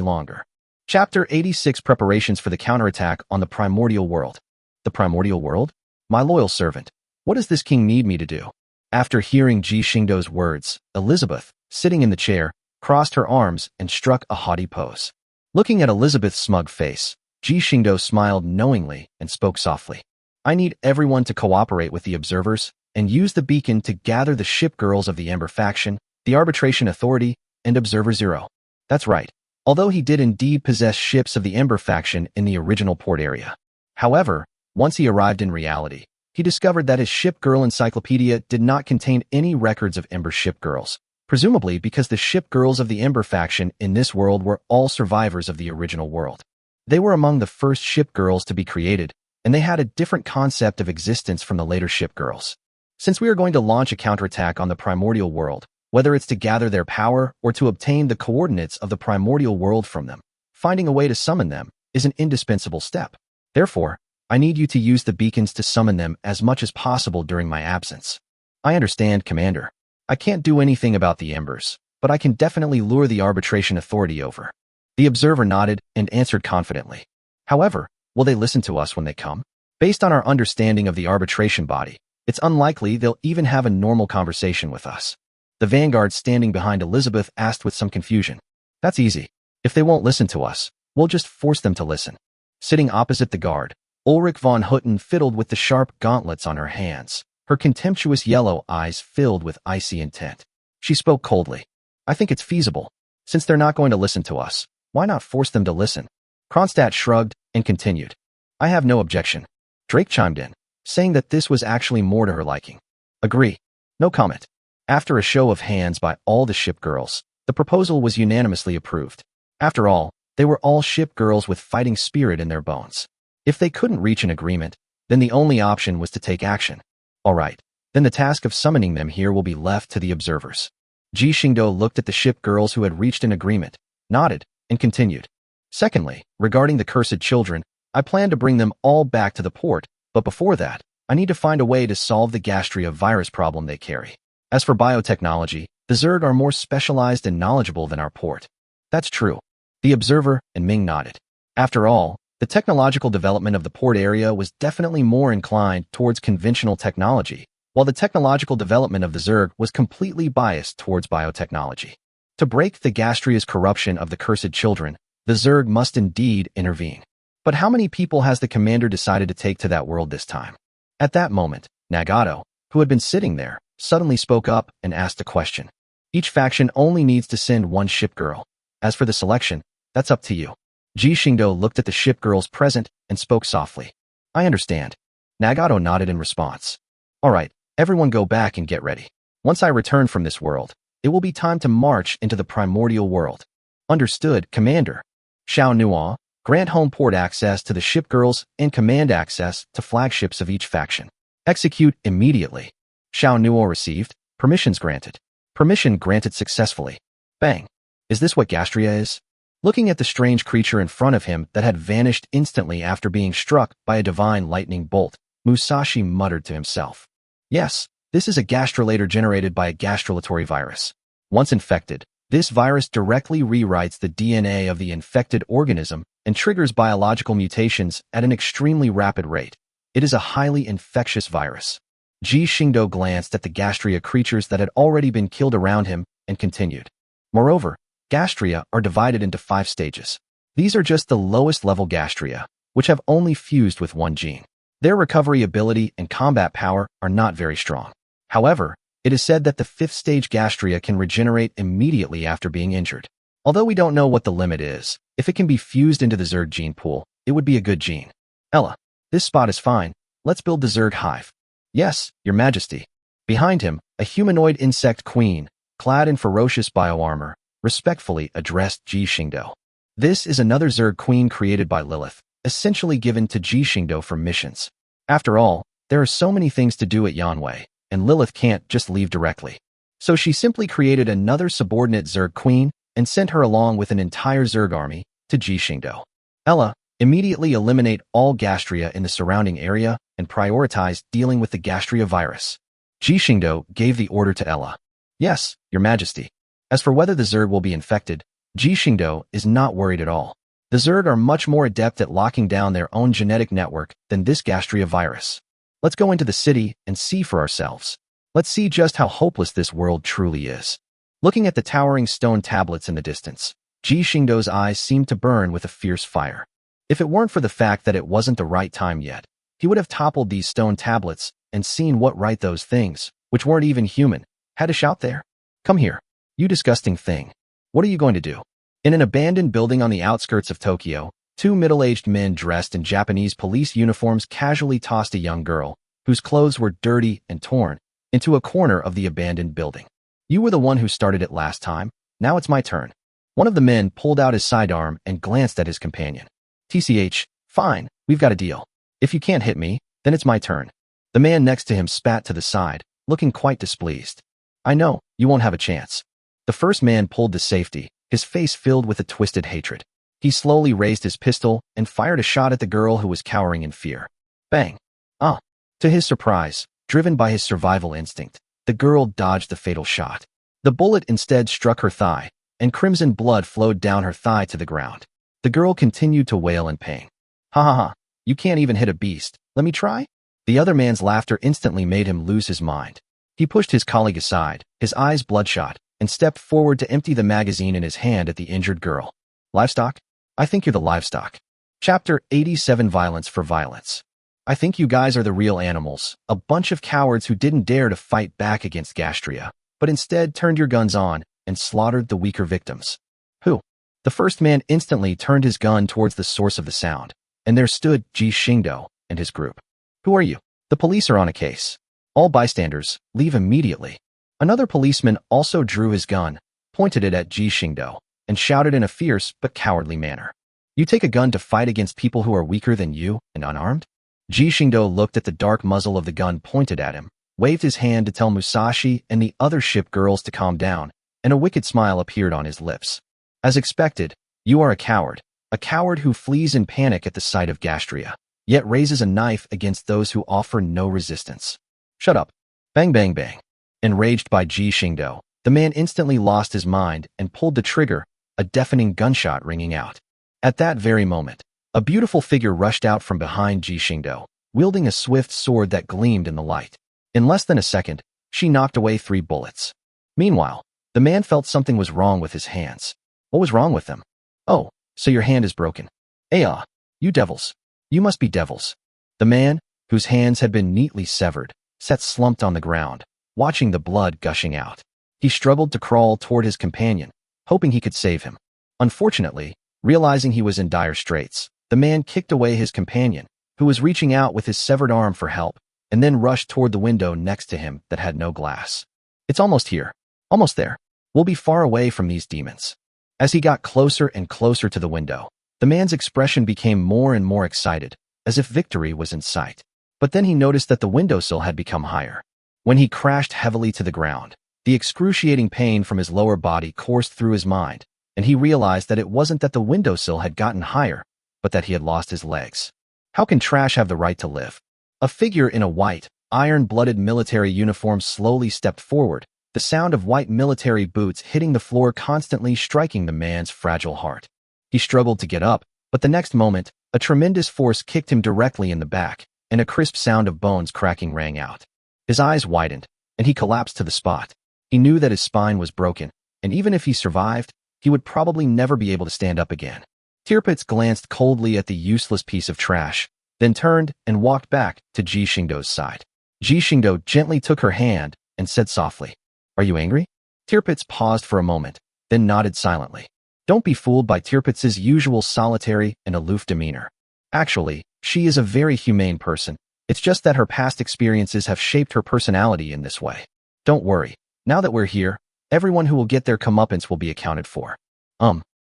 Speaker 1: longer. Chapter 86 Preparations for the Counterattack on the Primordial World. The Primordial World? My loyal servant. What does this king need me to do? After hearing Ji Xingdou's words, Elizabeth, sitting in the chair, crossed her arms and struck a haughty pose. Looking at Elizabeth's smug face, Ji Xingdou smiled knowingly and spoke softly. I need everyone to cooperate with the observers and use the beacon to gather the Shipgirls of the Ember faction, the Arbitration Authority, and Observer Zero. That's right. Although he did indeed possess ships of the Ember faction in the original port area. However, once he arrived in reality, he discovered that his Shipgirl encyclopedia did not contain any records of Ember Shipgirls, presumably because the Shipgirls of the Ember faction in this world were all survivors of the original world. They were among the first Shipgirls to be created, and they had a different concept of existence from the later Shipgirls. Since we are going to launch a counterattack on the primordial world, whether it's to gather their power or to obtain the coordinates of the primordial world from them, finding a way to summon them is an indispensable step. Therefore, I need you to use the beacons to summon them as much as possible during my absence. I understand, Commander. I can't do anything about the Embers, but I can definitely lure the Arbitration Authority over. The observer nodded and answered confidently. However, will they listen to us when they come? Based on our understanding of the arbitration body, it's unlikely they'll even have a normal conversation with us. The vanguard standing behind Elizabeth asked with some confusion. That's easy. If they won't listen to us, we'll just force them to listen. Sitting opposite the guard, Ulrich von Hutten fiddled with the sharp gauntlets on her hands, her contemptuous yellow eyes filled with icy intent. She spoke coldly. I think it's feasible. Since they're not going to listen to us, why not force them to listen? Kronstadt shrugged and continued. I have no objection. Drake chimed in, saying that this was actually more to her liking. Agree. No comment. After a show of hands by all the Shipgirls, the proposal was unanimously approved. After all, they were all Shipgirls with fighting spirit in their bones. If they couldn't reach an agreement, then the only option was to take action. All right, then the task of summoning them here will be left to the observers. Ji Xingdou looked at the Shipgirls who had reached an agreement, nodded, and continued. Secondly, regarding the cursed children, I plan to bring them all back to the port, but before that, I need to find a way to solve the gastria virus problem they carry. As for biotechnology, the Zerg are more specialized and knowledgeable than our port. That's true. The observer and Ming nodded. After all, the technological development of the port area was definitely more inclined towards conventional technology, while the technological development of the Zerg was completely biased towards biotechnology. To break the gastria's corruption of the cursed children, the Zerg must indeed intervene. But how many people has the commander decided to take to that world this time? At that moment, Nagato, who had been sitting there, suddenly spoke up and asked a question. Each faction only needs to send one Shipgirl. As for the selection, that's up to you. Ji Xingdou looked at the Shipgirls present and spoke softly. I understand. Nagato nodded in response. All right, everyone go back and get ready. Once I return from this world, it will be time to march into the primordial world. Understood, Commander. Xiao Nuo, grant home port access to the Shipgirls and command access to flagships of each faction. Execute immediately. Xiao Nuo received. Permissions granted. Permission granted successfully. Bang. Is this what gastria is? Looking at the strange creature in front of him that had vanished instantly after being struck by a divine lightning bolt, Musashi muttered to himself. Yes, this is a gastrulator generated by a gastrulatory virus. Once infected, this virus directly rewrites the DNA of the infected organism and triggers biological mutations at an extremely rapid rate. It is a highly infectious virus. Ji Xingdou glanced at the gastria creatures that had already been killed around him and continued. Moreover, gastria are divided into 5 stages. These are just the lowest level gastria, which have only fused with one gene. Their recovery ability and combat power are not very strong. However, it is said that the 5th stage gastria can regenerate immediately after being injured. Although we don't know what the limit is, if it can be fused into the Zerg gene pool, it would be a good gene. Ella, this spot is fine. Let's build the Zerg hive. Yes, Your Majesty. Behind him, a humanoid insect queen, clad in ferocious bioarmor, respectfully addressed Ji Xingdou. This is another Zerg queen created by Lilith, essentially given to Ji Xingdou for missions. After all, there are so many things to do at Yanwei, and Lilith can't just leave directly. So she simply created another subordinate Zerg queen and sent her along with an entire Zerg army to Ji Xingdou. Ella, immediately eliminate all gastria in the surrounding area and prioritize dealing with the gastria virus. Ji Xingdou gave the order to Ella. Yes, Your Majesty. As for whether the Zerg will be infected, Ji Xingdou is not worried at all. The Zerg are much more adept at locking down their own genetic network than this gastria virus. Let's go into the city and see for ourselves. Let's see just how hopeless this world truly is. Looking at the towering stone tablets in the distance, Ji Xingdou's eyes seemed to burn with a fierce fire. If it weren't for the fact that it wasn't the right time yet, he would have toppled these stone tablets and seen what right those things, which weren't even human, had to shout there. Come here, you disgusting thing. What are you going to do? In an abandoned building on the outskirts of Tokyo, 2 middle-aged men dressed in Japanese police uniforms casually tossed a young girl, whose clothes were dirty and torn, into a corner of the abandoned building. You were the one who started it last time, now it's my turn. One of the men pulled out his sidearm and glanced at his companion. TCH, fine, we've got a deal. If you can't hit me, then it's my turn. The man next to him spat to the side, looking quite displeased. I know, you won't have a chance. The first man pulled to safety, his face filled with a twisted hatred. He slowly raised his pistol and fired a shot at the girl who was cowering in fear. Bang! Ah! To his surprise, driven by his survival instinct, the girl dodged the fatal shot. The bullet instead struck her thigh, and crimson blood flowed down her thigh to the ground. The girl continued to wail in pain. Ha ha ha, you can't even hit a beast. Let me try? The other man's laughter instantly made him lose his mind. He pushed his colleague aside, his eyes bloodshot, and stepped forward to empty the magazine in his hand at the injured girl. Livestock? I think you're the livestock. Chapter 87 Violence for Violence. I think you guys are the real animals, a bunch of cowards who didn't dare to fight back against gastria, but instead turned your guns on and slaughtered the weaker victims. Who? The first man instantly turned his gun towards the source of the sound, and there stood Ji Xingdou and his group. Who are you? The police are on a case. All bystanders, leave immediately. Another policeman also drew his gun, pointed it at Ji Xingdou, and shouted in a fierce but cowardly manner. You take a gun to fight against people who are weaker than you and unarmed? Ji Xingdou looked at the dark muzzle of the gun pointed at him, waved his hand to tell Musashi and the other ship girls to calm down, and a wicked smile appeared on his lips. As expected, you are a coward who flees in panic at the sight of gastria, yet raises a knife against those who offer no resistance. Shut up. Bang bang bang. Enraged by Ji Xingdou, the man instantly lost his mind and pulled the trigger, a deafening gunshot ringing out. At that very moment, a beautiful figure rushed out from behind Ji Xingdou, wielding a swift sword that gleamed in the light. In less than a second, she knocked away 3 bullets. Meanwhile, the man felt something was wrong with his hands. What was wrong with them? Oh, so your hand is broken. You devils. You must be devils. The man, whose hands had been neatly severed, sat slumped on the ground, watching the blood gushing out. He struggled to crawl toward his companion, hoping he could save him. Unfortunately, realizing he was in dire straits, the man kicked away his companion, who was reaching out with his severed arm for help, and then rushed toward the window next to him that had no glass. It's almost here. Almost there. We'll be far away from these demons. As he got closer and closer to the window, the man's expression became more and more excited, as if victory was in sight. But then he noticed that the windowsill had become higher. When he crashed heavily to the ground, the excruciating pain from his lower body coursed through his mind, and he realized that it wasn't that the windowsill had gotten higher, but that he had lost his legs. How can trash have the right to live? A figure in a white, iron-blooded military uniform slowly stepped forward, the sound of white military boots hitting the floor constantly striking the man's fragile heart. He struggled to get up, but the next moment, a tremendous force kicked him directly in the back, and a crisp sound of bones cracking rang out. His eyes widened, and he collapsed to the spot. He knew that his spine was broken, and even if he survived, he would probably never be able to stand up again. Tirpitz glanced coldly at the useless piece of trash, then turned and walked back to Ji Xingdou's side. Ji Xingdou gently took her hand and said softly, "Are you angry?" Tirpitz paused for a moment, then nodded silently. Don't be fooled by Tirpitz's usual solitary and aloof demeanor. Actually, she is a very humane person. It's just that her past experiences have shaped her personality in this way. Don't worry. Now that we're here, everyone who will get their comeuppance will be accounted for.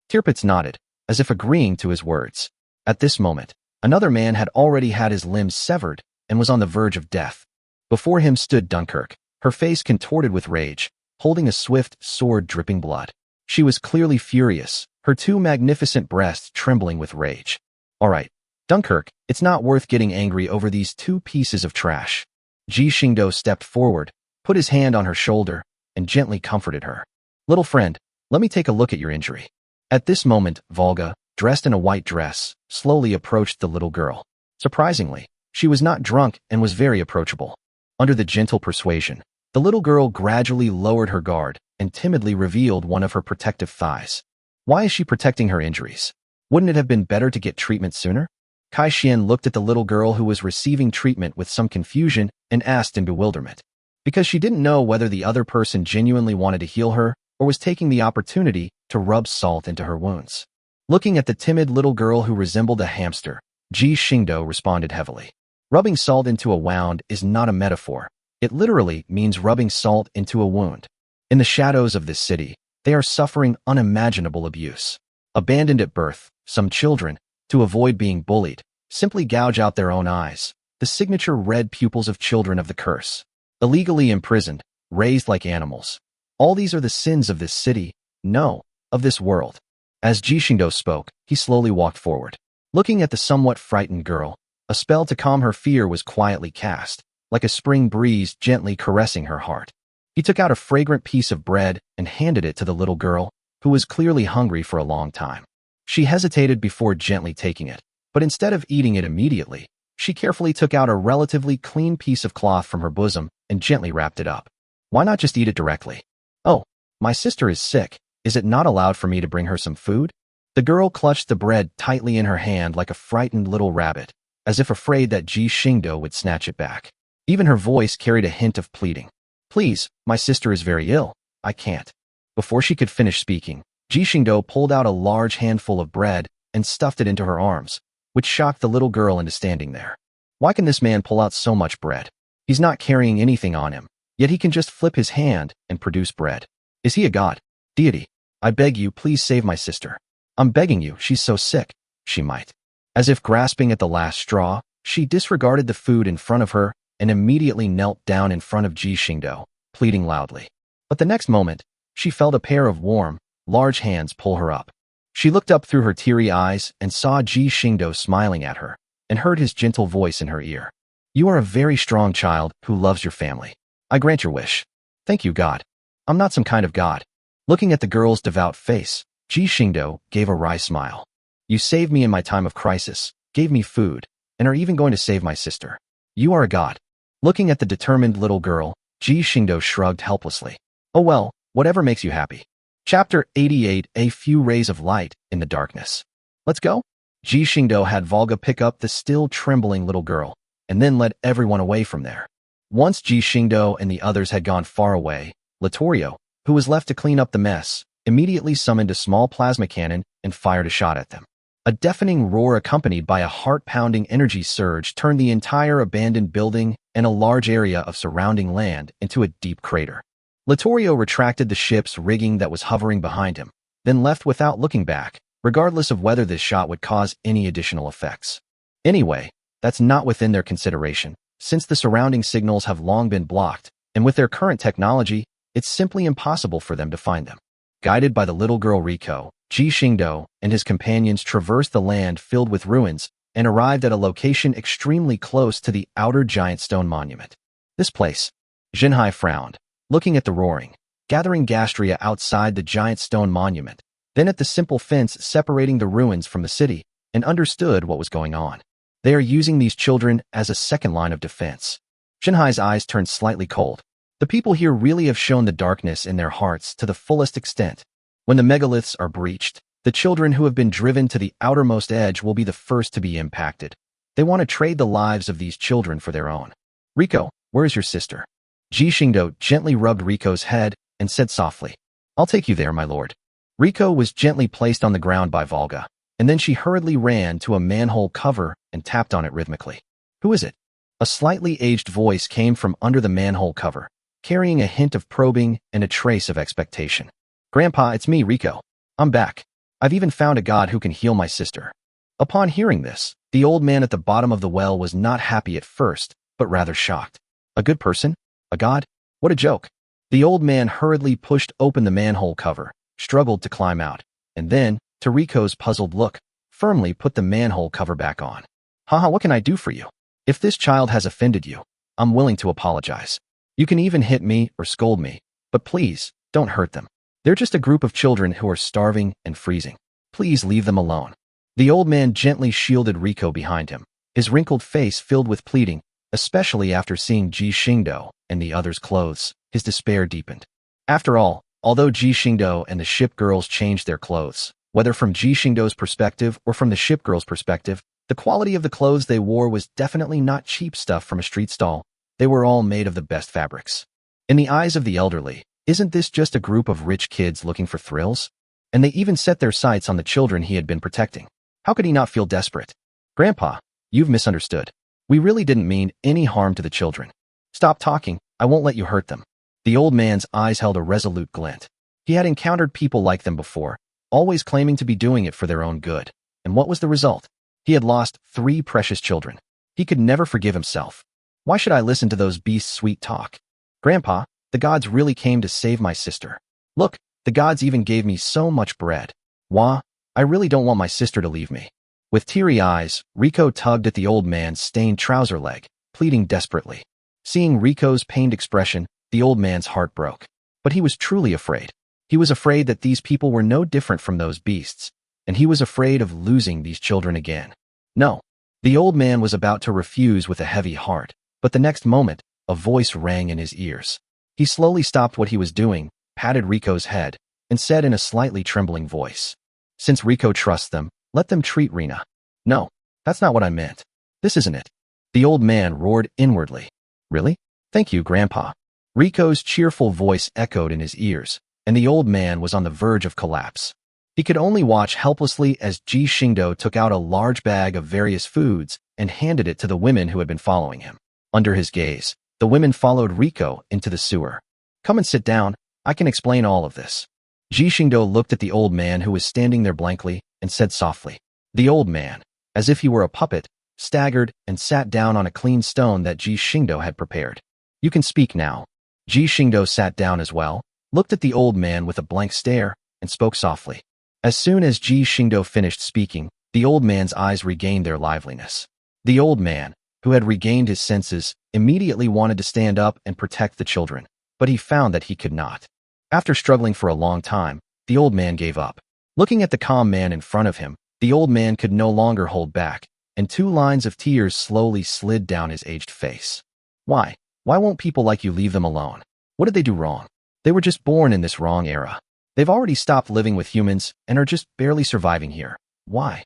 Speaker 1: Tirpitz nodded, as if agreeing to his words. At this moment, another man had already had his limbs severed and was on the verge of death. Before him stood Dunkirk, her face contorted with rage, holding a swift sword dripping blood. She was clearly furious, her 2 magnificent breasts trembling with rage. All right, Dunkirk, it's not worth getting angry over these 2 pieces of trash. Ji Xingdou stepped forward, put his hand on her shoulder, and gently comforted her. Little friend, let me take a look at your injury. At this moment, Volga, dressed in a white dress, slowly approached the little girl. Surprisingly, she was not drunk and was very approachable. Under the gentle persuasion, the little girl gradually lowered her guard and timidly revealed one of her protective thighs. Why is she protecting her injuries? Wouldn't it have been better to get treatment sooner? Kai Xian looked at the little girl who was receiving treatment with some confusion and asked in bewilderment. Because she didn't know whether the other person genuinely wanted to heal her or was taking the opportunity to rub salt into her wounds. Looking at the timid little girl who resembled a hamster, Ji Xingdou responded heavily. Rubbing salt into a wound is not a metaphor. It literally means rubbing salt into a wound. In the shadows of this city, they are suffering unimaginable abuse. Abandoned at birth, some children, to avoid being bullied, simply gouge out their own eyes, the signature red pupils of children of the curse. Illegally imprisoned, raised like animals. All these are the sins of this city, no, of this world. As Ji Xingdou spoke, he slowly walked forward. Looking at the somewhat frightened girl, a spell to calm her fear was quietly cast, like a spring breeze gently caressing her heart. He took out a fragrant piece of bread and handed it to the little girl, who was clearly hungry for a long time. She hesitated before gently taking it, but instead of eating it immediately, she carefully took out a relatively clean piece of cloth from her bosom and gently wrapped it up. Why not just eat it directly? Oh, my sister is sick. Is it not allowed for me to bring her some food? The girl clutched the bread tightly in her hand like a frightened little rabbit, as if afraid that Ji Xingdou would snatch it back. Even her voice carried a hint of pleading. Please, my sister is very ill. I can't. Before she could finish speaking, Ji Xingdou pulled out a large handful of bread and stuffed it into her arms, which shocked the little girl into standing there. Why can this man pull out so much bread? He's not carrying anything on him, yet he can just flip his hand and produce bread. Is he a god? Deity, I beg you, please save my sister. I'm begging you, she's so sick. She might. As if grasping at the last straw, she disregarded the food in front of her and immediately knelt down in front of Ji Xingdou, pleading loudly. But the next moment, she felt a pair of warm, large hands pull her up. She looked up through her teary eyes and saw Ji Xingdou smiling at her, and heard his gentle voice in her ear. You are a very strong child who loves your family. I grant your wish. Thank you, God. I'm not some kind of god. Looking at the girl's devout face, Ji Xingdou gave a wry smile. You saved me in my time of crisis, gave me food, and are even going to save my sister. You are a god. Looking at the determined little girl, Ji Xingdou shrugged helplessly. Oh well, whatever makes you happy. Chapter 88. A few rays of light in the darkness. Let's go? Ji Xingdou had Volga pick up the still trembling little girl, and then led everyone away from there. Once Ji Xingdou and the others had gone far away, Latorio, who was left to clean up the mess, immediately summoned a small plasma cannon and fired a shot at them. A deafening roar accompanied by a heart-pounding energy surge turned the entire abandoned building and a large area of surrounding land into a deep crater. Latorio retracted the ship's rigging that was hovering behind him, then left without looking back, regardless of whether this shot would cause any additional effects. Anyway, that's not within their consideration, since the surrounding signals have long been blocked, and with their current technology, it's simply impossible for them to find them. Guided by the little girl Rico, Ji Xingdou and his companions traversed the land filled with ruins and arrived at a location extremely close to the outer giant stone monument. This place. Jinhai frowned, looking at the roaring, gathering gastria outside the giant stone monument, then at the simple fence separating the ruins from the city, and understood what was going on. They are using these children as a second line of defense. Jinhai's eyes turned slightly cold. The people here really have shown the darkness in their hearts to the fullest extent. When the megaliths are breached, the children who have been driven to the outermost edge will be the first to be impacted. They want to trade the lives of these children for their own. Rico, where is your sister? Ji Xingdou gently rubbed Rico's head and said softly, I'll take you there, my lord. Rico was gently placed on the ground by Volga, and then she hurriedly ran to a manhole cover and tapped on it rhythmically. Who is it? A slightly aged voice came from under the manhole cover, carrying a hint of probing and a trace of expectation. Grandpa, it's me, Rico. I'm back. I've even found a god who can heal my sister. Upon hearing this, the old man at the bottom of the well was not happy at first, but rather shocked. A good person? A god? What a joke. The old man hurriedly pushed open the manhole cover, struggled to climb out, and then, to Rico's puzzled look, firmly put the manhole cover back on. Haha, what can I do for you? If this child has offended you, I'm willing to apologize. You can even hit me or scold me, but please, don't hurt them. They're just a group of children who are starving and freezing. Please leave them alone. The old man gently shielded Rico behind him, his wrinkled face filled with pleading, especially after seeing Ji Xingdou and the others' clothes. His despair deepened. After all, although Ji Xingdou and the ship girls changed their clothes, whether from Ji Xingdou's perspective or from the ship girls' perspective, the quality of the clothes they wore was definitely not cheap stuff from a street stall. They were all made of the best fabrics. In the eyes of the elderly, isn't this just a group of rich kids looking for thrills? And they even set their sights on the children he had been protecting. How could he not feel desperate? Grandpa, you've misunderstood. We really didn't mean any harm to the children. Stop talking, I won't let you hurt them. The old man's eyes held a resolute glint. He had encountered people like them before, always claiming to be doing it for their own good. And what was the result? He had lost 3 precious children. He could never forgive himself. Why should I listen to those beasts' sweet talk? Grandpa, the gods really came to save my sister. Look, the gods even gave me so much bread. Wah, I really don't want my sister to leave me. With teary eyes, Rico tugged at the old man's stained trouser leg, pleading desperately. Seeing Rico's pained expression, the old man's heart broke. But he was truly afraid. He was afraid that these people were no different from those beasts, and he was afraid of losing these children again. No. The old man was about to refuse with a heavy heart, but the next moment, a voice rang in his ears. He slowly stopped what he was doing, patted Rico's head, and said in a slightly trembling voice, Since Rico trusts them, let them treat Rena. No, that's not what I meant. This isn't it. The old man roared inwardly. Really? Thank you, Grandpa. Rico's cheerful voice echoed in his ears, and the old man was on the verge of collapse. He could only watch helplessly as Ji Xingdou took out a large bag of various foods and handed it to the women who had been following him. Under his gaze, the women followed Rico into the sewer. Come and sit down, I can explain all of this. Ji Xingdou looked at the old man who was standing there blankly and said softly. The old man, as if he were a puppet, staggered and sat down on a clean stone that Ji Xingdou had prepared. You can speak now. Ji Xingdou sat down as well, looked at the old man with a blank stare, and spoke softly. As soon as Ji Xingdou finished speaking, the old man's eyes regained their liveliness. The old man, who had regained his senses, immediately wanted to stand up and protect the children, but he found that he could not. After struggling for a long time, the old man gave up. Looking at the calm man in front of him, the old man could no longer hold back, and 2 lines of tears slowly slid down his aged face. Why? Why won't people like you leave them alone? What did they do wrong? They were just born in this wrong era. They've already stopped living with humans and are just barely surviving here. Why?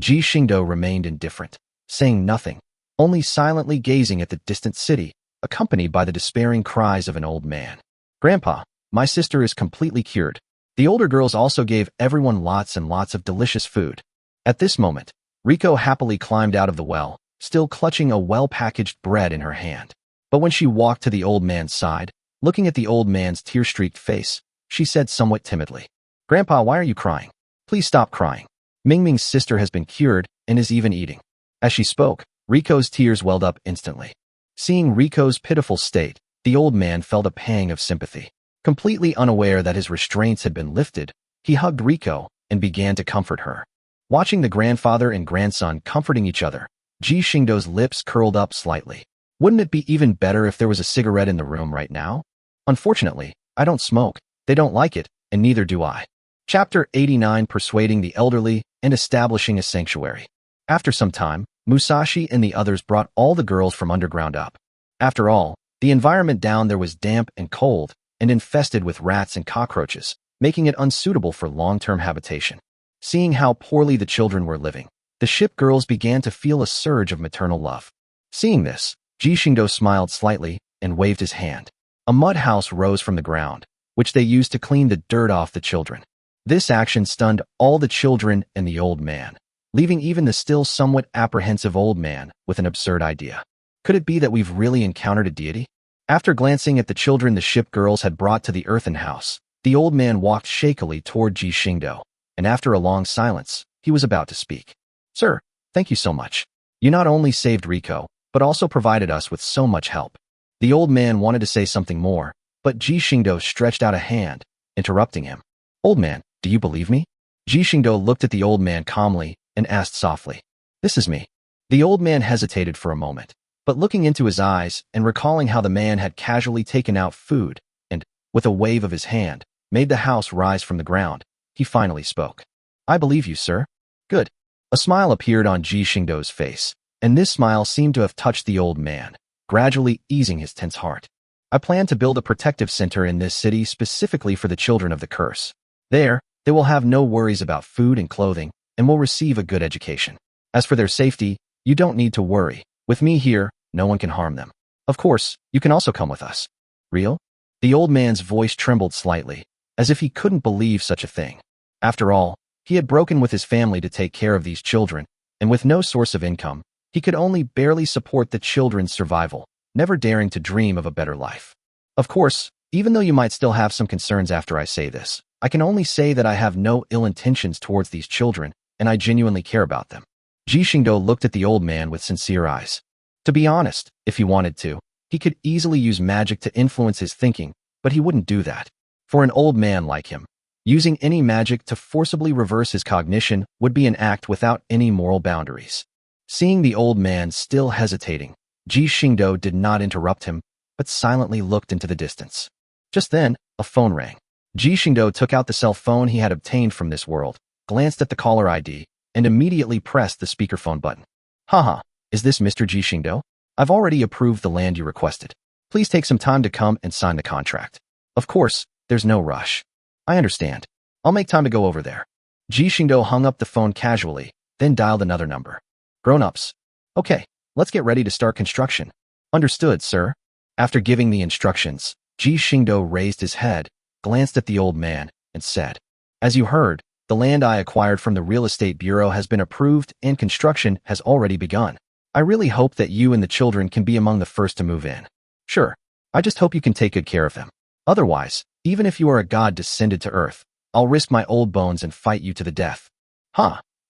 Speaker 1: Ji Xingdou remained indifferent, saying nothing, only silently gazing at the distant city, accompanied by the despairing cries of an old man. Grandpa, my sister is completely cured. The older girls also gave everyone lots and lots of delicious food. At this moment, Riko happily climbed out of the well, still clutching a well-packaged bread in her hand. But when she walked to the old man's side, looking at the old man's tear-streaked face, she said somewhat timidly, Grandpa, why are you crying? Please stop crying. Mingming's sister has been cured and is even eating. As she spoke, Riko's tears welled up instantly. Seeing Riko's pitiful state, the old man felt a pang of sympathy. Completely unaware that his restraints had been lifted, he hugged Riko and began to comfort her. Watching the grandfather and grandson comforting each other, Ji Xingdou's lips curled up slightly. Wouldn't it be even better if there was a cigarette in the room right now? Unfortunately, I don't smoke, they don't like it, and neither do I. Chapter 89: Persuading the Elderly and Establishing a Sanctuary. After some time, Musashi and the others brought all the girls from underground up. After all, the environment down there was damp and cold, and infested with rats and cockroaches, making it unsuitable for long-term habitation. Seeing how poorly the children were living, the ship girls began to feel a surge of maternal love. Seeing this, Ji Xingdou smiled slightly and waved his hand. A mud house rose from the ground, which they used to clean the dirt off the children. This action stunned all the children and the old man, leaving even the still somewhat apprehensive old man with an absurd idea. Could it be that we've really encountered a deity? After glancing at the children the ship girls had brought to the earthen house, the old man walked shakily toward Ji Xingdou, and after a long silence, he was about to speak. Sir, thank you so much. You not only saved Riko, but also provided us with so much help. The old man wanted to say something more, but Ji Xingdou stretched out a hand, interrupting him. Old man, do you believe me? Ji Xingdou looked at the old man calmly and asked softly. This is me. The old man hesitated for a moment, but looking into his eyes and recalling how the man had casually taken out food and, with a wave of his hand, made the house rise from the ground, he finally spoke. I believe you, sir. Good. A smile appeared on Ji Xingdou's face, and this smile seemed to have touched the old man, gradually easing his tense heart. I plan to build a protective center in this city specifically for the children of the curse. There, they will have no worries about food and clothing, and will receive a good education. As for their safety, you don't need to worry. With me here, no one can harm them. Of course, you can also come with us. Real? The old man's voice trembled slightly, as if he couldn't believe such a thing. After all, he had broken with his family to take care of these children, and with no source of income, he could only barely support the children's survival, never daring to dream of a better life. Of course, even though you might still have some concerns after I say this, I can only say that I have no ill intentions towards these children, and I genuinely care about them. Ji Xingdou looked at the old man with sincere eyes. To be honest, if he wanted to, he could easily use magic to influence his thinking, but he wouldn't do that. For an old man like him, using any magic to forcibly reverse his cognition would be an act without any moral boundaries. Seeing the old man still hesitating, Ji Xingdou did not interrupt him, but silently looked into the distance. Just then, a phone rang. Ji Xingdou took out the cell phone he had obtained from this world, glanced at the caller ID, and immediately pressed the speakerphone button. Haha, is this Mr. Ji Xingdou? I've already approved the land you requested. Please take some time to come and sign the contract. Of course, there's no rush. I understand. I'll make time to go over there. Ji Xingdou hung up the phone casually, then dialed another number. Grown-ups. Okay, let's get ready to start construction. Understood, sir. After giving the instructions, Ji Xingdou raised his head, glanced at the old man, and said, As you heard, the land I acquired from the Real Estate Bureau has been approved and construction has already begun. I really hope that you and the children can be among the first to move in. Sure, I just hope you can take good care of them. Otherwise, even if you are a god descended to Earth, I'll risk my old bones and fight you to the death.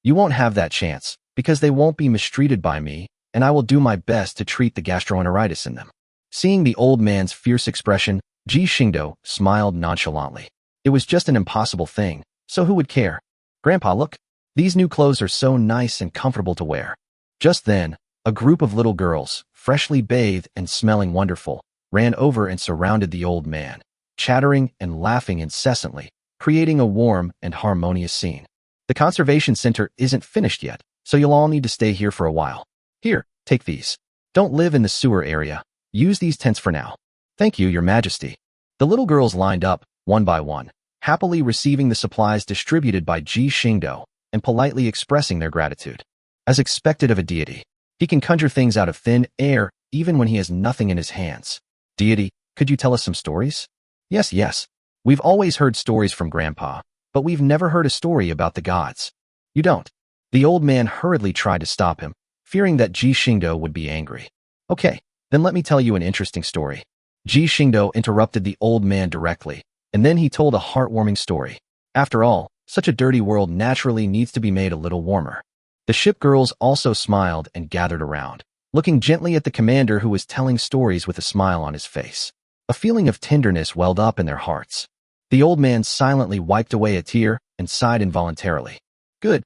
Speaker 1: You won't have that chance, because they won't be mistreated by me, and I will do my best to treat the gastroenteritis in them. Seeing the old man's fierce expression, Ji Xingdou smiled nonchalantly. It was just an impossible thing, so who would care? Grandpa, look. These new clothes are so nice and comfortable to wear. Just then, a group of little girls, freshly bathed and smelling wonderful, ran over and surrounded the old man, chattering and laughing incessantly, creating a warm and harmonious scene. The conservation center isn't finished yet, so you'll all need to stay here for a while. Here, take these. Don't live in the sewer area. Use these tents for now. Thank you, Your Majesty. The little girls lined up, one by one, happily receiving the supplies distributed by Ji Xingdou and politely expressing their gratitude. As expected of a deity, he can conjure things out of thin air even when he has nothing in his hands. Deity, could you tell us some stories? Yes. We've always heard stories from Grandpa, but we've never heard a story about the gods. You don't? The old man hurriedly tried to stop him, fearing that Ji Xingdou would be angry. Okay, then let me tell you an interesting story. Ji Xingdou interrupted the old man directly, and then he told a heartwarming story. After all, such a dirty world naturally needs to be made a little warmer. The ship girls also smiled and gathered around, looking gently at the commander who was telling stories with a smile on his face. A feeling of tenderness welled up in their hearts. The old man silently wiped away a tear and sighed involuntarily. Good.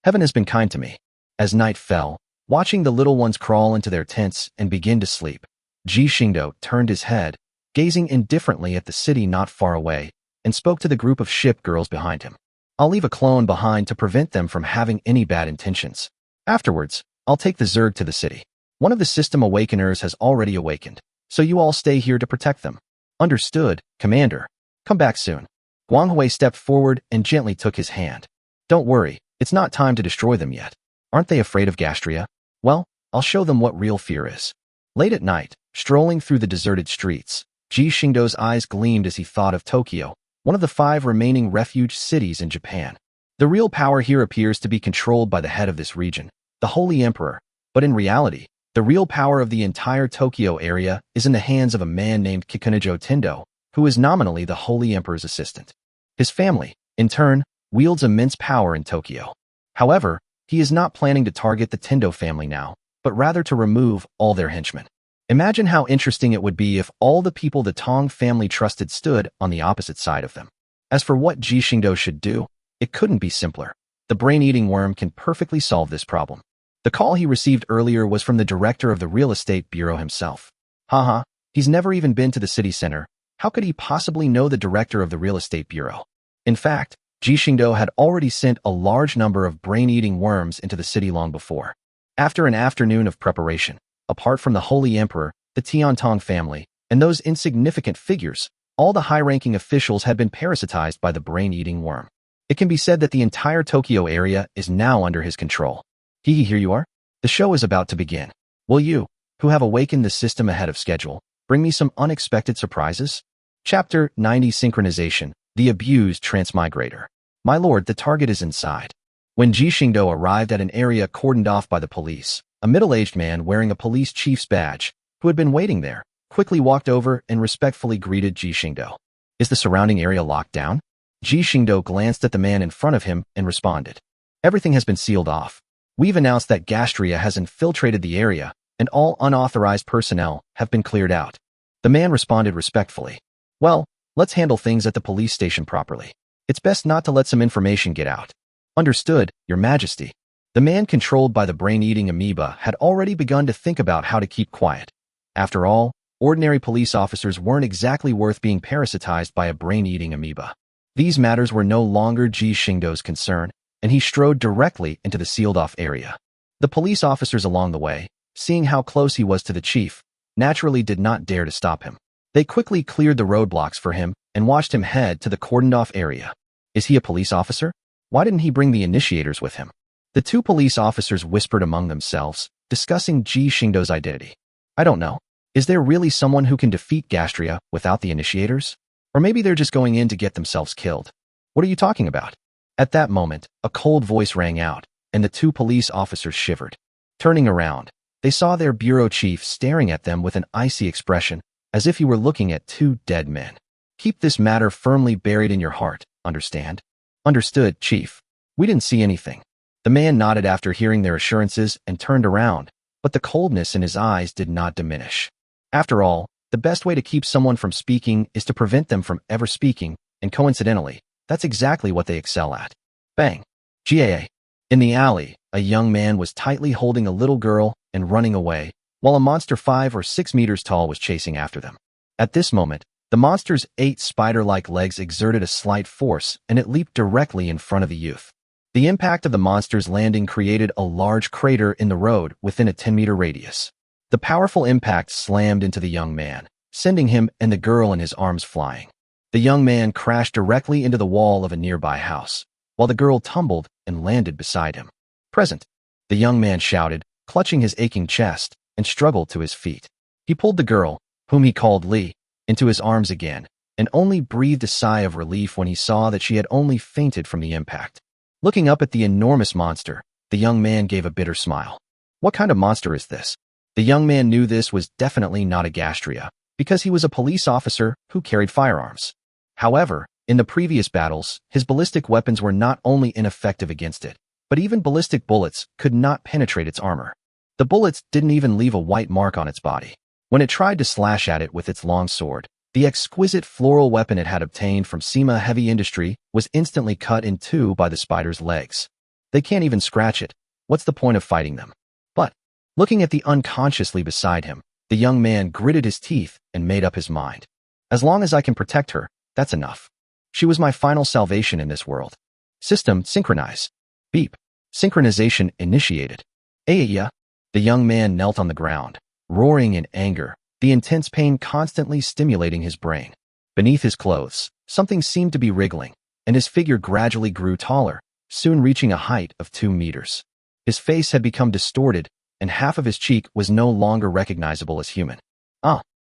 Speaker 1: Heaven has been kind to me. As night fell, watching the little ones crawl into their tents and begin to sleep, Ji Xingdou turned his head, gazing indifferently at the city not far away, and spoke to the group of ship girls behind him. I'll leave a clone behind to prevent them from having any bad intentions. Afterwards, I'll take the Zerg to the city. One of the system awakeners has already awakened, so you all stay here to protect them. Understood, Commander. Come back soon. Guanghui stepped forward and gently took his hand. Don't worry, it's not time to destroy them yet. Aren't they afraid of Gastria? Well, I'll show them what real fear is. Late at night, strolling through the deserted streets, Ji Xingdou's eyes gleamed as he thought of Tokyo, one of the 5 remaining refuge cities in Japan. The real power here appears to be controlled by the head of this region, the Holy Emperor, but in reality, the real power of the entire Tokyo area is in the hands of a man named Kikunajo Tendo, who is nominally the Holy Emperor's assistant. His family, in turn, wields immense power in Tokyo. However, he is not planning to target the Tendo family now, but rather to remove all their henchmen. Imagine how interesting it would be if all the people the Tong family trusted stood on the opposite side of them. As for what Ji Xingdou should do, it couldn't be simpler. The brain-eating worm can perfectly solve this problem. The call he received earlier was from the director of the real estate bureau himself. Haha, he's never even been to the city center. How could he possibly know the director of the real estate bureau? In fact, Ji Xingdou had already sent a large number of brain-eating worms into the city long before. After an afternoon of preparation, apart from the Holy Emperor, the Tiantong family, and those insignificant figures, all the high-ranking officials had been parasitized by the brain-eating worm. It can be said that the entire Tokyo area is now under his control. Here you are. The show is about to begin. Will you, who have awakened the system ahead of schedule, bring me some unexpected surprises? Chapter 90 Synchronization, the Abused Transmigrator. My lord, the target is inside. When Ji Xingdou arrived at an area cordoned off by the police, a middle-aged man wearing a police chief's badge, who had been waiting there, quickly walked over and respectfully greeted Ji Xingdou. Is the surrounding area locked down? Ji Xingdou glanced at the man in front of him and responded. Everything has been sealed off. We've announced that Gastria has infiltrated the area, and all unauthorized personnel have been cleared out. The man responded respectfully. Well, let's handle things at the police station properly. It's best not to let some information get out. Understood, Your Majesty. The man controlled by the brain-eating amoeba had already begun to think about how to keep quiet. After all, ordinary police officers weren't exactly worth being parasitized by a brain-eating amoeba. These matters were no longer Ji Xingdou's concern, and he strode directly into the sealed-off area. The police officers along the way, seeing how close he was to the chief, naturally did not dare to stop him. They quickly cleared the roadblocks for him and watched him head to the cordoned-off area. Is he a police officer? Why didn't he bring the initiators with him? The 2 police officers whispered among themselves, discussing Ji Xingdou's identity. I don't know. Is there really someone who can defeat Gastria without the initiators? Or maybe they're just going in to get themselves killed. What are you talking about? At that moment, a cold voice rang out, and the 2 police officers shivered. Turning around, they saw their bureau chief staring at them with an icy expression, as if he were looking at 2 dead men. Keep this matter firmly buried in your heart, understand? Understood, Chief. We didn't see anything. The man nodded after hearing their assurances and turned around, but the coldness in his eyes did not diminish. After all, the best way to keep someone from speaking is to prevent them from ever speaking, and coincidentally, that's exactly what they excel at. Bang. GAA. In the alley, a young man was tightly holding a little girl and running away, while a monster 5 or 6 meters tall was chasing after them. At this moment, the monster's 8 spider-like legs exerted a slight force, and it leaped directly in front of the youth. The impact of the monster's landing created a large crater in the road within a 10-meter radius. The powerful impact slammed into the young man, sending him and the girl in his arms flying. The young man crashed directly into the wall of a nearby house, while the girl tumbled and landed beside him. Present, the young man shouted, clutching his aching chest, and struggled to his feet. He pulled the girl, whom he called Lee, into his arms again, and only breathed a sigh of relief when he saw that she had only fainted from the impact. Looking up at the enormous monster, the young man gave a bitter smile. What kind of monster is this? The young man knew this was definitely not a gastria, because he was a police officer who carried firearms. However, in the previous battles, his ballistic weapons were not only ineffective against it, but even ballistic bullets could not penetrate its armor. The bullets didn't even leave a white mark on its body. When it tried to slash at it with its long sword, the exquisite floral weapon it had obtained from Sema Heavy Industry was instantly cut in two by the spider's legs. They can't even scratch it. What's the point of fighting them? But, looking at the unconsciously beside him, the young man gritted his teeth and made up his mind. As long as I can protect her, that's enough. She was my final salvation in this world. System, synchronize. Beep. Synchronization initiated. Ayya. The young man knelt on the ground, roaring in anger, the intense pain constantly stimulating his brain. Beneath his clothes, something seemed to be wriggling, and his figure gradually grew taller, soon reaching a height of 2 meters. His face had become distorted, and half of his cheek was no longer recognizable as human.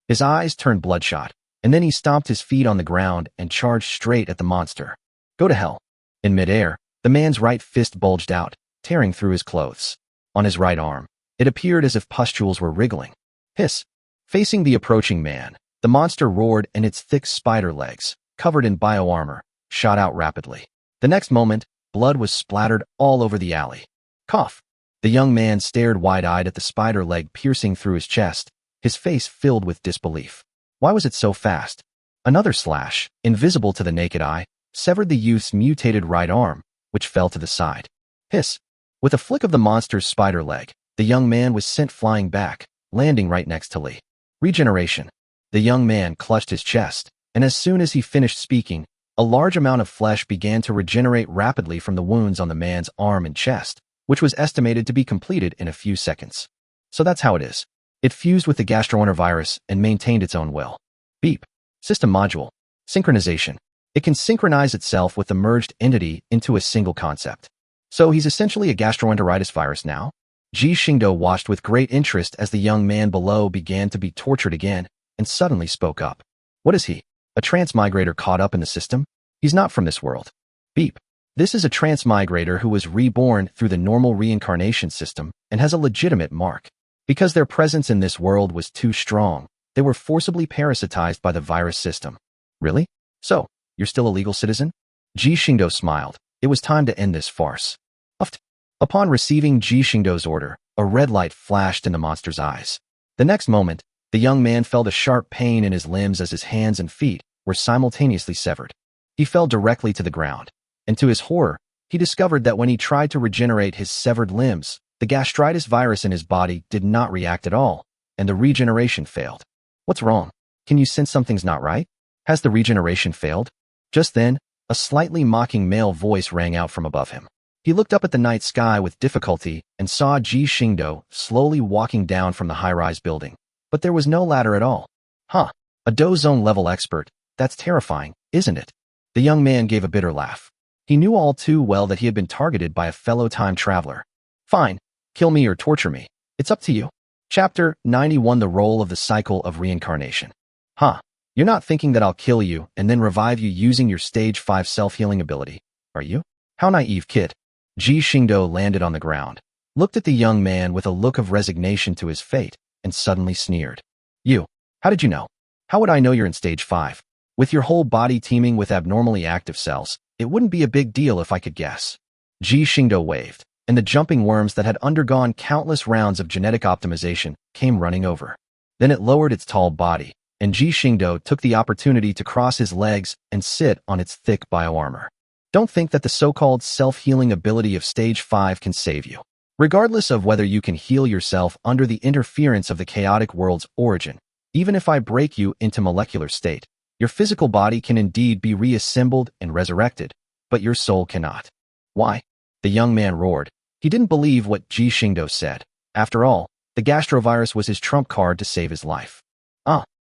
Speaker 1: His eyes turned bloodshot, and then he stomped his feet on the ground and charged straight at the monster. Go to hell. In midair, the man's right fist bulged out, tearing through his clothes. On his right arm, it appeared as if pustules were wriggling. Hiss. Facing the approaching man, the monster roared and its thick spider legs, covered in bioarmor, shot out rapidly. The next moment, blood was splattered all over the alley. Cough. The young man stared wide-eyed at the spider leg piercing through his chest, his face filled with disbelief. Why was it so fast? Another slash, invisible to the naked eye, severed the youth's mutated right arm, which fell to the side. Hiss. With a flick of the monster's spider leg, the young man was sent flying back, landing right next to Lee. Regeneration. The young man clutched his chest, and as soon as he finished speaking, a large amount of flesh began to regenerate rapidly from the wounds on the man's arm and chest, which was estimated to be completed in a few seconds. So that's how it is. It fused with the gastroenterovirus and maintained its own will. Beep. System module. Synchronization. It can synchronize itself with the merged entity into a single concept. So he's essentially a gastroenteritis virus now? Ji Xingdou watched with great interest as the young man below began to be tortured again, and suddenly spoke up. What is he? A transmigrator caught up in the system? He's not from this world. Beep. This is a transmigrator who was reborn through the normal reincarnation system and has a legitimate mark. Because their presence in this world was too strong, they were forcibly parasitized by the virus system. Really? So, you're still a legal citizen? Ji Xingdou smiled. It was time to end this farce. Uft. Upon receiving Ji Xingdou's order, a red light flashed in the monster's eyes. The next moment, the young man felt a sharp pain in his limbs as his hands and feet were simultaneously severed. He fell directly to the ground, and to his horror, he discovered that when he tried to regenerate his severed limbs, the gastritis virus in his body did not react at all, and the regeneration failed. What's wrong? Can you sense something's not right? Has the regeneration failed? Just then, a slightly mocking male voice rang out from above him. He looked up at the night sky with difficulty and saw Ji Xingdou slowly walking down from the high-rise building. But there was no ladder at all. A Dozone level expert. That's terrifying, isn't it? The young man gave a bitter laugh. He knew all too well that he had been targeted by a fellow time traveler. Fine, kill me or torture me. It's up to you. Chapter 91. The Role of the Cycle of Reincarnation. You're not thinking that I'll kill you and then revive you using your stage 5 self-healing ability, are you? How naive, kid. Ji Xingdou landed on the ground, looked at the young man with a look of resignation to his fate, and suddenly sneered. You, how did you know? How would I know you're in stage 5? With your whole body teeming with abnormally active cells, it wouldn't be a big deal if I could guess. Ji Xingdou waved, and the jumping worms that had undergone countless rounds of genetic optimization came running over. Then it lowered its tall body, and Ji Xingdou took the opportunity to cross his legs and sit on its thick bioarmor. Don't think that the so-called self-healing ability of Stage 5 can save you. Regardless of whether you can heal yourself under the interference of the chaotic world's origin, even if I break you into molecular state, your physical body can indeed be reassembled and resurrected, but your soul cannot. Why? The young man roared. He didn't believe what Ji Xingdou said. After all, the gastrovirus was his trump card to save his life.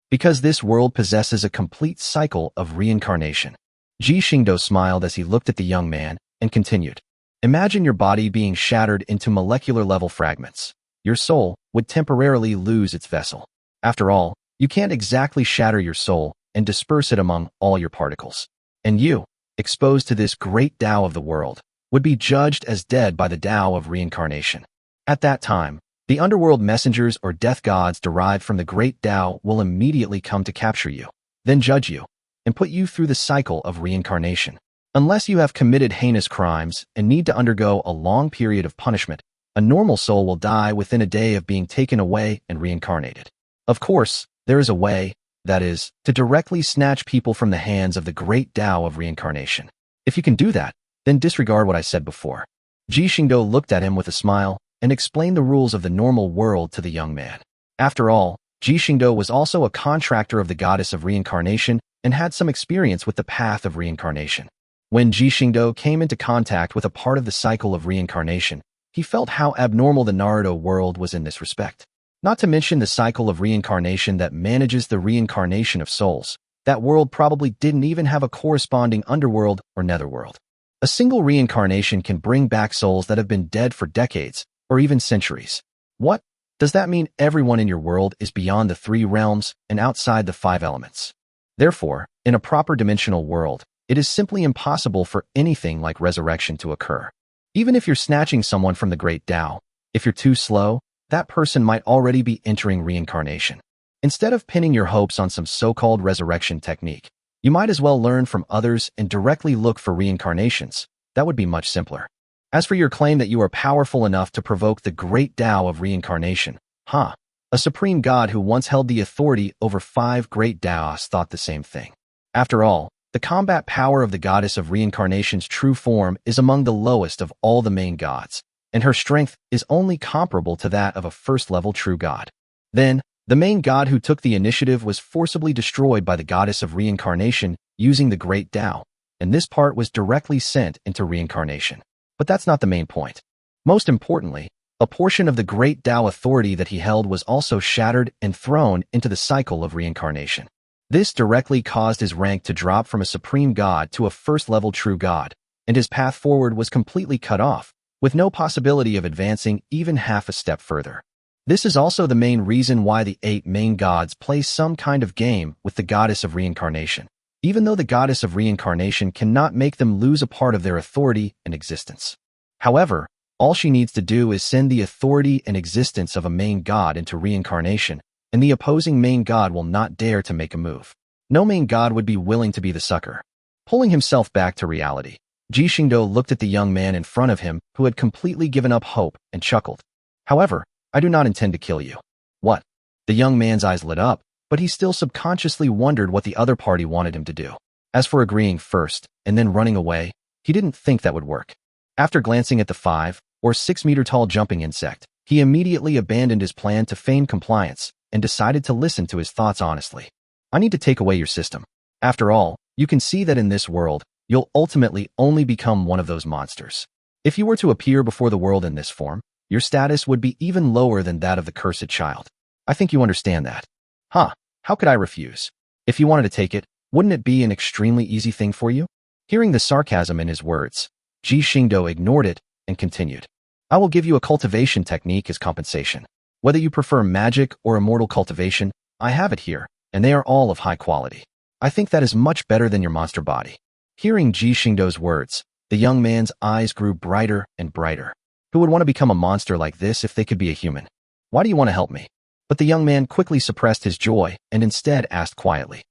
Speaker 1: Because this world possesses a complete cycle of reincarnation. Ji Xingdou smiled as he looked at the young man and continued. Imagine your body being shattered into molecular-level fragments. Your soul would temporarily lose its vessel. After all, you can't exactly shatter your soul and disperse it among all your particles. And you, exposed to this great Tao of the world, would be judged as dead by the Tao of reincarnation. At that time, the underworld messengers or death gods derived from the great Tao will immediately come to capture you, then judge you, and put you through the cycle of reincarnation. Unless you have committed heinous crimes and need to undergo a long period of punishment, a normal soul will die within a day of being taken away and reincarnated. Of course, there is a way, that is, to directly snatch people from the hands of the great Tao of reincarnation. If you can do that, then disregard what I said before. Ji Xingdou looked at him with a smile and explained the rules of the normal world to the young man. After all, Ji Xingdou was also a contractor of the goddess of reincarnation and had some experience with the path of reincarnation. When Ji Xingdou came into contact with a part of the cycle of reincarnation, he felt how abnormal the Naruto world was in this respect. Not to mention the cycle of reincarnation that manages the reincarnation of souls. That world probably didn't even have a corresponding underworld or netherworld. A single reincarnation can bring back souls that have been dead for decades, or even centuries. What? Does that mean everyone in your world is beyond the 3 realms and outside the 5 elements? Therefore, in a proper dimensional world, it is simply impossible for anything like resurrection to occur. Even if you're snatching someone from the great Tao, if you're too slow, that person might already be entering reincarnation. Instead of pinning your hopes on some so-called resurrection technique, you might as well learn from others and directly look for reincarnations. That would be much simpler. As for your claim that you are powerful enough to provoke the great Tao of reincarnation, a supreme god who once held the authority over 5 great Taos thought the same thing. After all, the combat power of the goddess of reincarnation's true form is among the lowest of all the main gods, and her strength is only comparable to that of a first-level true god. Then, the main god who took the initiative was forcibly destroyed by the goddess of reincarnation using the great Tao, and this part was directly sent into reincarnation. But that's not the main point. Most importantly, a portion of the great Tao authority that he held was also shattered and thrown into the cycle of reincarnation. This directly caused his rank to drop from a supreme god to a first-level true god, and his path forward was completely cut off, with no possibility of advancing even half a step further. This is also the main reason why the 8 main gods play some kind of game with the goddess of reincarnation, even though the goddess of reincarnation cannot make them lose a part of their authority and existence. However, all she needs to do is send the authority and existence of a main god into reincarnation, and the opposing main god will not dare to make a move. No main god would be willing to be the sucker. Pulling himself back to reality, Ji Xingdou looked at the young man in front of him who had completely given up hope and chuckled. However, I do not intend to kill you. What? The young man's eyes lit up, but he still subconsciously wondered what the other party wanted him to do. As for agreeing first and then running away, he didn't think that would work. After glancing at the 5 or 6 meter tall jumping insect, he immediately abandoned his plan to feign compliance and decided to listen to his thoughts honestly. I need to take away your system. After all, you can see that in this world, you'll ultimately only become one of those monsters. If you were to appear before the world in this form, your status would be even lower than that of the cursed child. I think you understand that. How could I refuse? If you wanted to take it, wouldn't it be an extremely easy thing for you? Hearing the sarcasm in his words, Ji Xingdou ignored it and continued. I will give you a cultivation technique as compensation. Whether you prefer magic or immortal cultivation, I have it here, and they are all of high quality. I think that is much better than your monster body. Hearing Ji Xingdou's words, the young man's eyes grew brighter and brighter. Who would want to become a monster like this if they could be a human? Why do you want to help me? But the young man quickly suppressed his joy and instead asked quietly.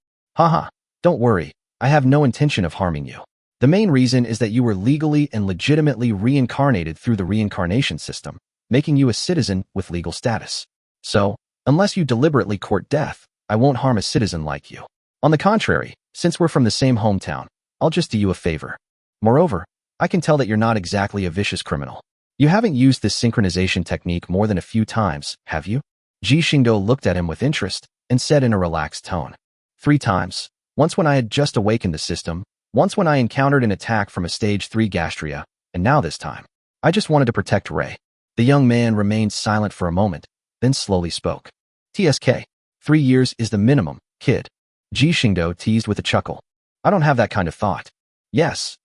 Speaker 1: Don't worry, I have no intention of harming you. The main reason is that you were legally and legitimately reincarnated through the reincarnation system, making you a citizen with legal status. So, unless you deliberately court death, I won't harm a citizen like you. On the contrary, since we're from the same hometown, I'll just do you a favor. Moreover, I can tell that you're not exactly a vicious criminal. You haven't used this synchronization technique more than a few times, have you? Ji Xingdou looked at him with interest and said in a relaxed tone. 3 times. Once when I had just awakened the system, once when I encountered an attack from a stage 3 gastria, and now this time. I just wanted to protect Ray. The young man remained silent for a moment, then slowly spoke. TSK. 3 years is the minimum, kid. Ji Xingdou teased with a chuckle. I don't have that kind of thought. Yes.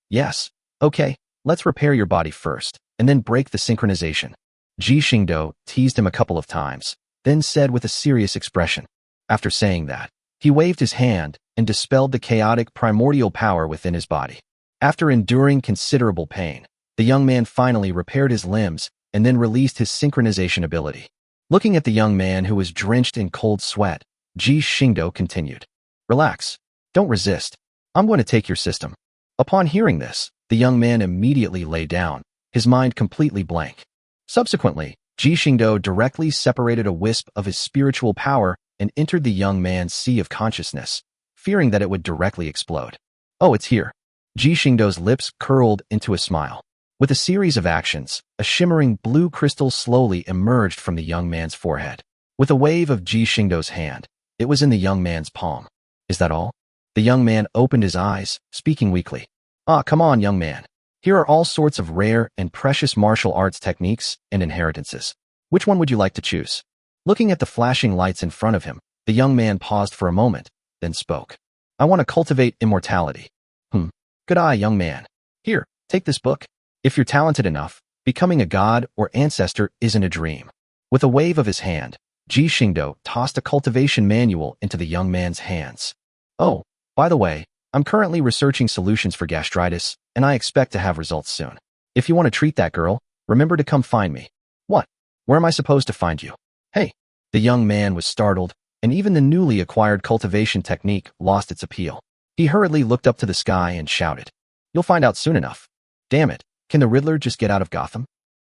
Speaker 1: Okay, let's repair your body first, and then break the synchronization. Ji Xingdou teased him a couple of times, then said with a serious expression. After saying that, he waved his hand and dispelled the chaotic primordial power within his body. After enduring considerable pain, the young man finally repaired his limbs and then released his synchronization ability. Looking at the young man who was drenched in cold sweat, Ji Xingdou continued. Relax. Don't resist. I'm going to take your system. Upon hearing this, the young man immediately lay down, his mind completely blank. Subsequently, Ji Xingdou directly separated a wisp of his spiritual power and entered the young man's sea of consciousness, fearing that it would directly explode. Oh, it's here. Ji Xingdou's lips curled into a smile. With a series of actions, a shimmering blue crystal slowly emerged from the young man's forehead. With a wave of Ji Xingdou's hand, it was in the young man's palm. Is that all? The young man opened his eyes, speaking weakly. Come on, young man. Here are all sorts of rare and precious martial arts techniques and inheritances. Which one would you like to choose? Looking at the flashing lights in front of him, the young man paused for a moment, then spoke. I want to cultivate immortality. Good eye, young man. Here, take this book. If you're talented enough, becoming a god or ancestor isn't a dream. With a wave of his hand, Ji Xingdou tossed a cultivation manual into the young man's hands. Oh, by the way, I'm currently researching solutions for gastritis, and I expect to have results soon. If you want to treat that girl, remember to come find me. What? Where am I supposed to find you? Hey. The young man was startled, and even the newly acquired cultivation technique lost its appeal. He hurriedly looked up to the sky and shouted. You'll find out soon enough. Damn it, can the Riddler just get out of Gotham?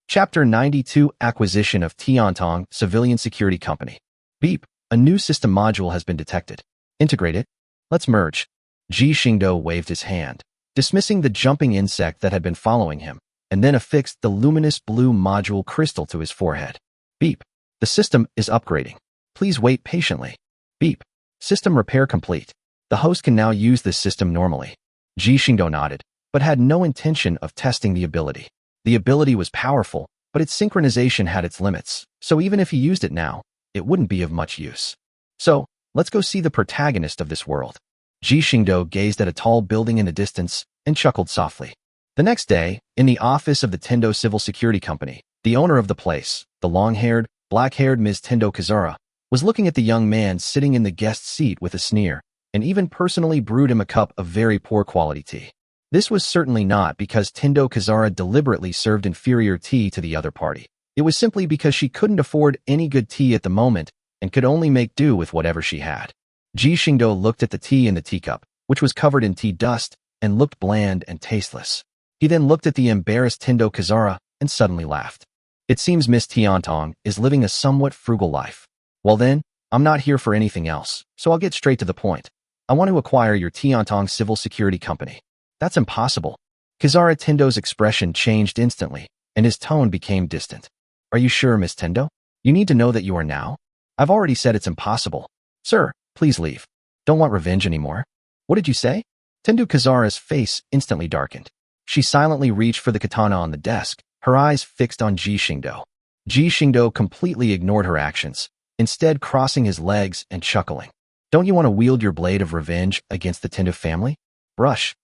Speaker 1: Chapter 92 Acquisition of Tiantong Civilian Security Company. Beep, a new system module has been detected. Integrate it. Let's merge. Ji Xingdou waved his hand, dismissing the jumping insect that had been following him, and then affixed the luminous blue module crystal to his forehead. Beep. The system is upgrading. Please wait patiently. Beep. System repair complete. The host can now use this system normally. Ji Xingdou nodded, but had no intention of testing the ability. The ability was powerful, but its synchronization had its limits, so even if he used it now, it wouldn't be of much use. So, let's go see the protagonist of this world. Ji Xingdou gazed at a tall building in the distance and chuckled softly. The next day, in the office of the Tendo Civil Security Company, the owner of the place, the long-haired, black-haired Ms. Tendo Kazura, was looking at the young man sitting in the guest seat with a sneer, and even personally brewed him a cup of very poor quality tea. This was certainly not because Tendo Kazura deliberately served inferior tea to the other party. It was simply because she couldn't afford any good tea at the moment and could only make do with whatever she had. Ji Xingdou looked at the tea in the teacup, which was covered in tea dust and looked bland and tasteless. He then looked at the embarrassed Tendo Kazura and suddenly laughed. It seems Miss Tiantong is living a somewhat frugal life. Well then, I'm not here for anything else, so I'll get straight to the point. I want to acquire your Tiantong Civil Security Company. That's impossible. Kazura Tendo's expression changed instantly, and his tone became distant. Are you sure, Miss Tendo? You need to know that you are now? I've already said it's impossible. Sir, please leave. Don't want revenge anymore. What did you say? Tendo Kazura's face instantly darkened. She silently reached for the katana on the desk, her eyes fixed on Ji Xingdou. Ji Xingdou completely ignored her actions, instead crossing his legs and chuckling. Don't you want to wield your blade of revenge against the Tendo family? Brush.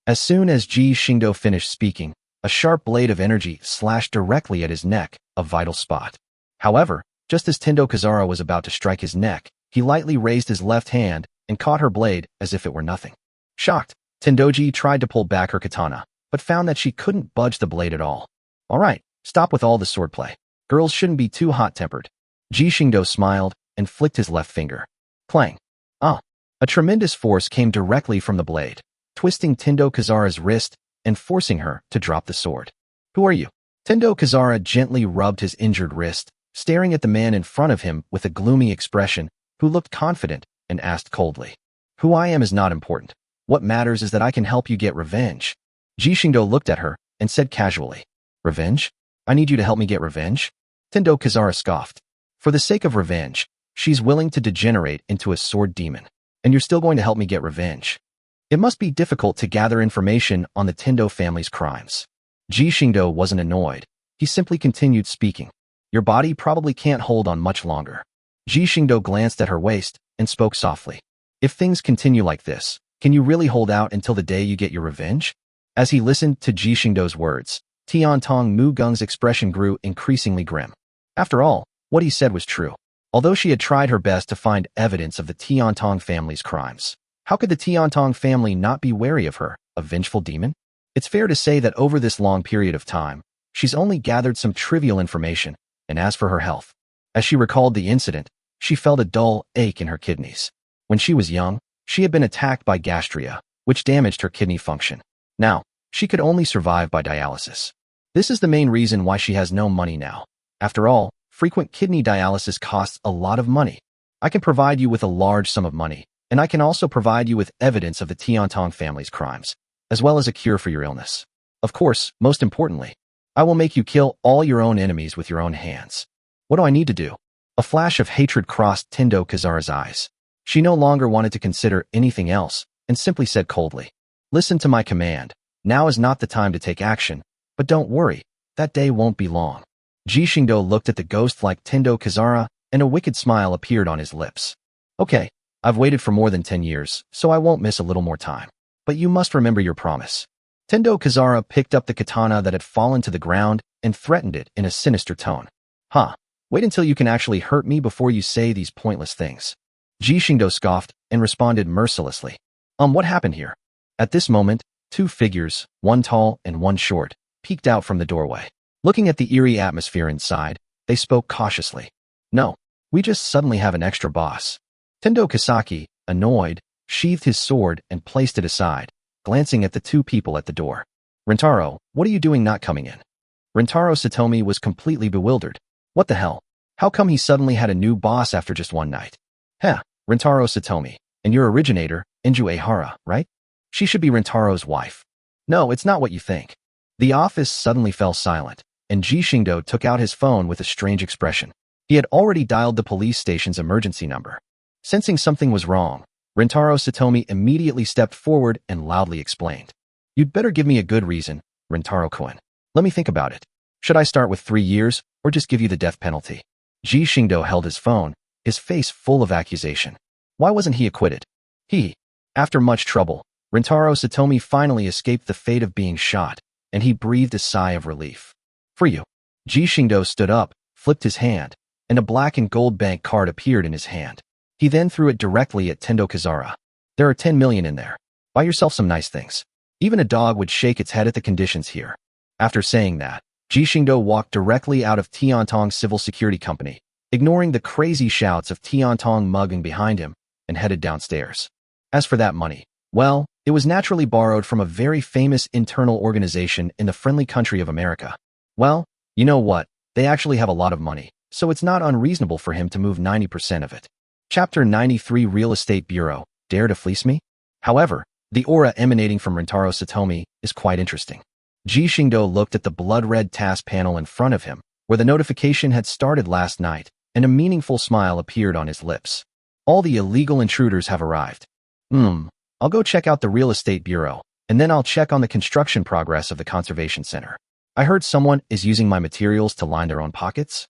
Speaker 1: As soon as Ji Xingdou finished speaking, a sharp blade of energy slashed directly at his neck, a vital spot. However, just as Tendo Kazura was about to strike his neck, he lightly raised his left hand and caught her blade as if it were nothing. Shocked, Tendoji tried to pull back her katana, but found that she couldn't budge the blade at all. All right, stop with all the swordplay. Girls shouldn't be too hot-tempered. Ji Xingdou smiled and flicked his left finger. Clang. A tremendous force came directly from the blade, twisting Tendo Kazura's wrist and forcing her to drop the sword. Who are you? Tendo Kazura gently rubbed his injured wrist, staring at the man in front of him with a gloomy expression, who looked confident and asked coldly. Who I am is not important. What matters is that I can help you get revenge. Ji Xingdou looked at her and said casually, Revenge? I need you to help me get revenge? Tendo Kazara scoffed. For the sake of revenge, she's willing to degenerate into a sword demon. And you're still going to help me get revenge? It must be difficult to gather information on the Tendo family's crimes. Ji Xingdou wasn't annoyed. He simply continued speaking. Your body probably can't hold on much longer. Ji Xingdou glanced at her waist and spoke softly. If things continue like this, can you really hold out until the day you get your revenge? As he listened to Ji Xingdou's words, Tiantong Mu Gung's expression grew increasingly grim. After all, what he said was true. Although she had tried her best to find evidence of the Tiantong family's crimes, how could the Tiantong family not be wary of her, a vengeful demon? It's fair to say that over this long period of time, she's only gathered some trivial information, and as for her health, as she recalled the incident, she felt a dull ache in her kidneys. When she was young, she had been attacked by gastria, which damaged her kidney function. Now, she could only survive by dialysis. This is the main reason why she has no money now. After all, frequent kidney dialysis costs a lot of money. I can provide you with a large sum of money, and I can also provide you with evidence of the Tiantong family's crimes, as well as a cure for your illness. Of course, most importantly, I will make you kill all your own enemies with your own hands. What do I need to do? A flash of hatred crossed Tendo Kazara's eyes. She no longer wanted to consider anything else, and simply said coldly, Listen to my command. Now is not the time to take action, but don't worry, that day won't be long. Ji Xingdou looked at the ghost-like Tendo Kazara, and a wicked smile appeared on his lips. Okay, I've waited for more than 10 years, so I won't miss a little more time. But you must remember your promise. Tendo Kazara picked up the katana that had fallen to the ground and threatened it in a sinister tone. Wait until you can actually hurt me before you say these pointless things. Ji Xingdou scoffed and responded mercilessly. What happened here? At this moment, two figures, one tall and one short, peeked out from the doorway. Looking at the eerie atmosphere inside, they spoke cautiously. No, we just suddenly have an extra boss. Tendo Kasaki, annoyed, sheathed his sword and placed it aside, glancing at the two people at the door. Rintaro, what are you doing not coming in? Rintaro Satomi was completely bewildered. What the hell? How come he suddenly had a new boss after just one night? Rintaro Satomi, and your originator, Inju Ehara, right? She should be Rintaro's wife. No, it's not what you think. The office suddenly fell silent, and Ji Xingdou took out his phone with a strange expression. He had already dialed the police station's emergency number. Sensing something was wrong, Rintaro Satomi immediately stepped forward and loudly explained. You'd better give me a good reason, Rintaro-kun. Let me think about it. Should I start with 3 years, or just give you the death penalty? Ji Xingdou held his phone, his face full of accusation. Why wasn't he acquitted? After much trouble, Rintaro Satomi finally escaped the fate of being shot, and he breathed a sigh of relief. For you. Ji Xingdou stood up, flipped his hand, and a black and gold bank card appeared in his hand. He then threw it directly at Tendo Kazara. There are 10 million in there. Buy yourself some nice things. Even a dog would shake its head at the conditions here. After saying that, Ji Xingdou walked directly out of Tiantong's civil security company, ignoring the crazy shouts of Tiantong mugging behind him, and headed downstairs. As for that money, well, it was naturally borrowed from a very famous internal organization in the friendly country of America. Well, you know what, they actually have a lot of money, so it's not unreasonable for him to move 90% of it. Chapter 93 Real Estate Bureau, Dare to Fleece Me? However, the aura emanating from Rintaro Satomi is quite interesting. Ji Xingdou looked at the blood-red task panel in front of him, where the notification had started last night, and a meaningful smile appeared on his lips. All the illegal intruders have arrived. I'll go check out the Real Estate Bureau, and then I'll check on the construction progress of the Conservation Center. I heard someone is using my materials to line their own pockets.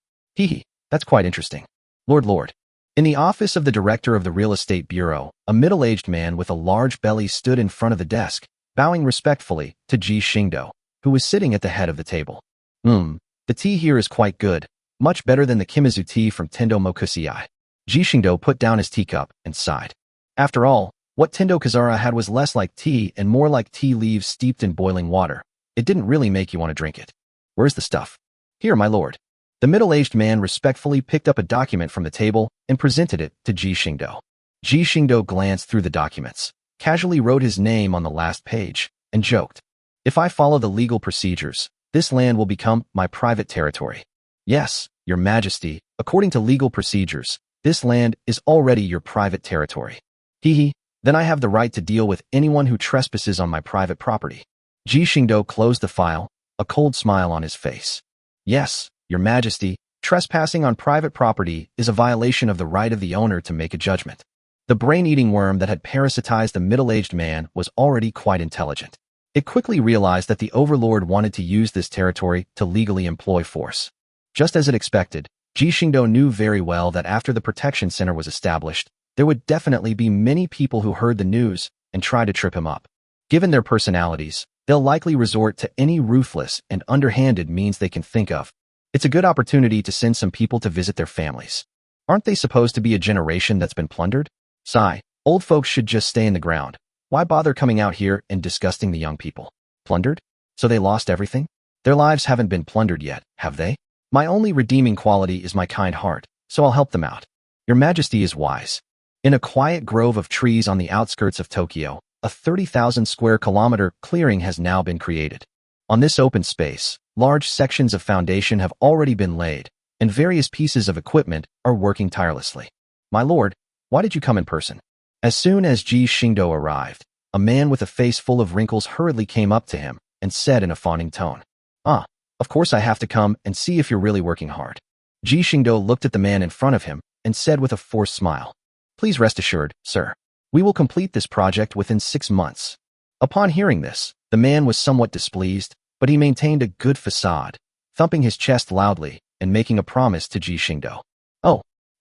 Speaker 1: That's quite interesting. Lord. In the office of the director of the Real Estate Bureau, a middle-aged man with a large belly stood in front of the desk, bowing respectfully to Ji Xingdou, who was sitting at the head of the table. The tea here is quite good, much better than the Kimizu tea from Tendo Mokusei. Ji Xingdou put down his teacup and sighed. After all, what Tendo Kazara had was less like tea and more like tea leaves steeped in boiling water. It didn't really make you want to drink it. Where's the stuff? Here, my lord. The middle-aged man respectfully picked up a document from the table and presented it to Ji Xingdou. Ji Xingdou glanced through the documents, casually wrote his name on the last page, and joked. If I follow the legal procedures, this land will become my private territory. Yes, your majesty, according to legal procedures, This land is already your private territory. Hee. Then I have the right to deal with anyone who trespasses on my private property. Ji Xingdou closed the file, a cold smile on his face. Yes, Your Majesty, trespassing on private property is a violation of the right of the owner to make a judgment. The brain-eating worm that had parasitized the middle-aged man was already quite intelligent. It quickly realized that the overlord wanted to use this territory to legally employ force. Just as it expected, Ji Xingdou knew very well that after the protection center was established, there would definitely be many people who heard the news and try to trip him up. Given their personalities, they'll likely resort to any ruthless and underhanded means they can think of. It's a good opportunity to send some people to visit their families. Aren't they supposed to be a generation that's been plundered? Sigh, old folks should just stay in the ground. Why bother coming out here and disgusting the young people? Plundered? So they lost everything? Their lives haven't been plundered yet, have they? My only redeeming quality is my kind heart, so I'll help them out. Your Majesty is wise. In a quiet grove of trees on the outskirts of Tokyo, a 30,000 square kilometer clearing has now been created. On this open space, large sections of foundation have already been laid, and various pieces of equipment are working tirelessly. My lord, why did you come in person? As soon as Ji Xingdou arrived, a man with a face full of wrinkles hurriedly came up to him and said in a fawning tone, Of course I have to come and see if you're really working hard. Ji Xingdou looked at the man in front of him and said with a forced smile, Please rest assured, sir. We will complete this project within 6 months. Upon hearing this, the man was somewhat displeased, but he maintained a good facade, thumping his chest loudly and making a promise to Ji Xingdou.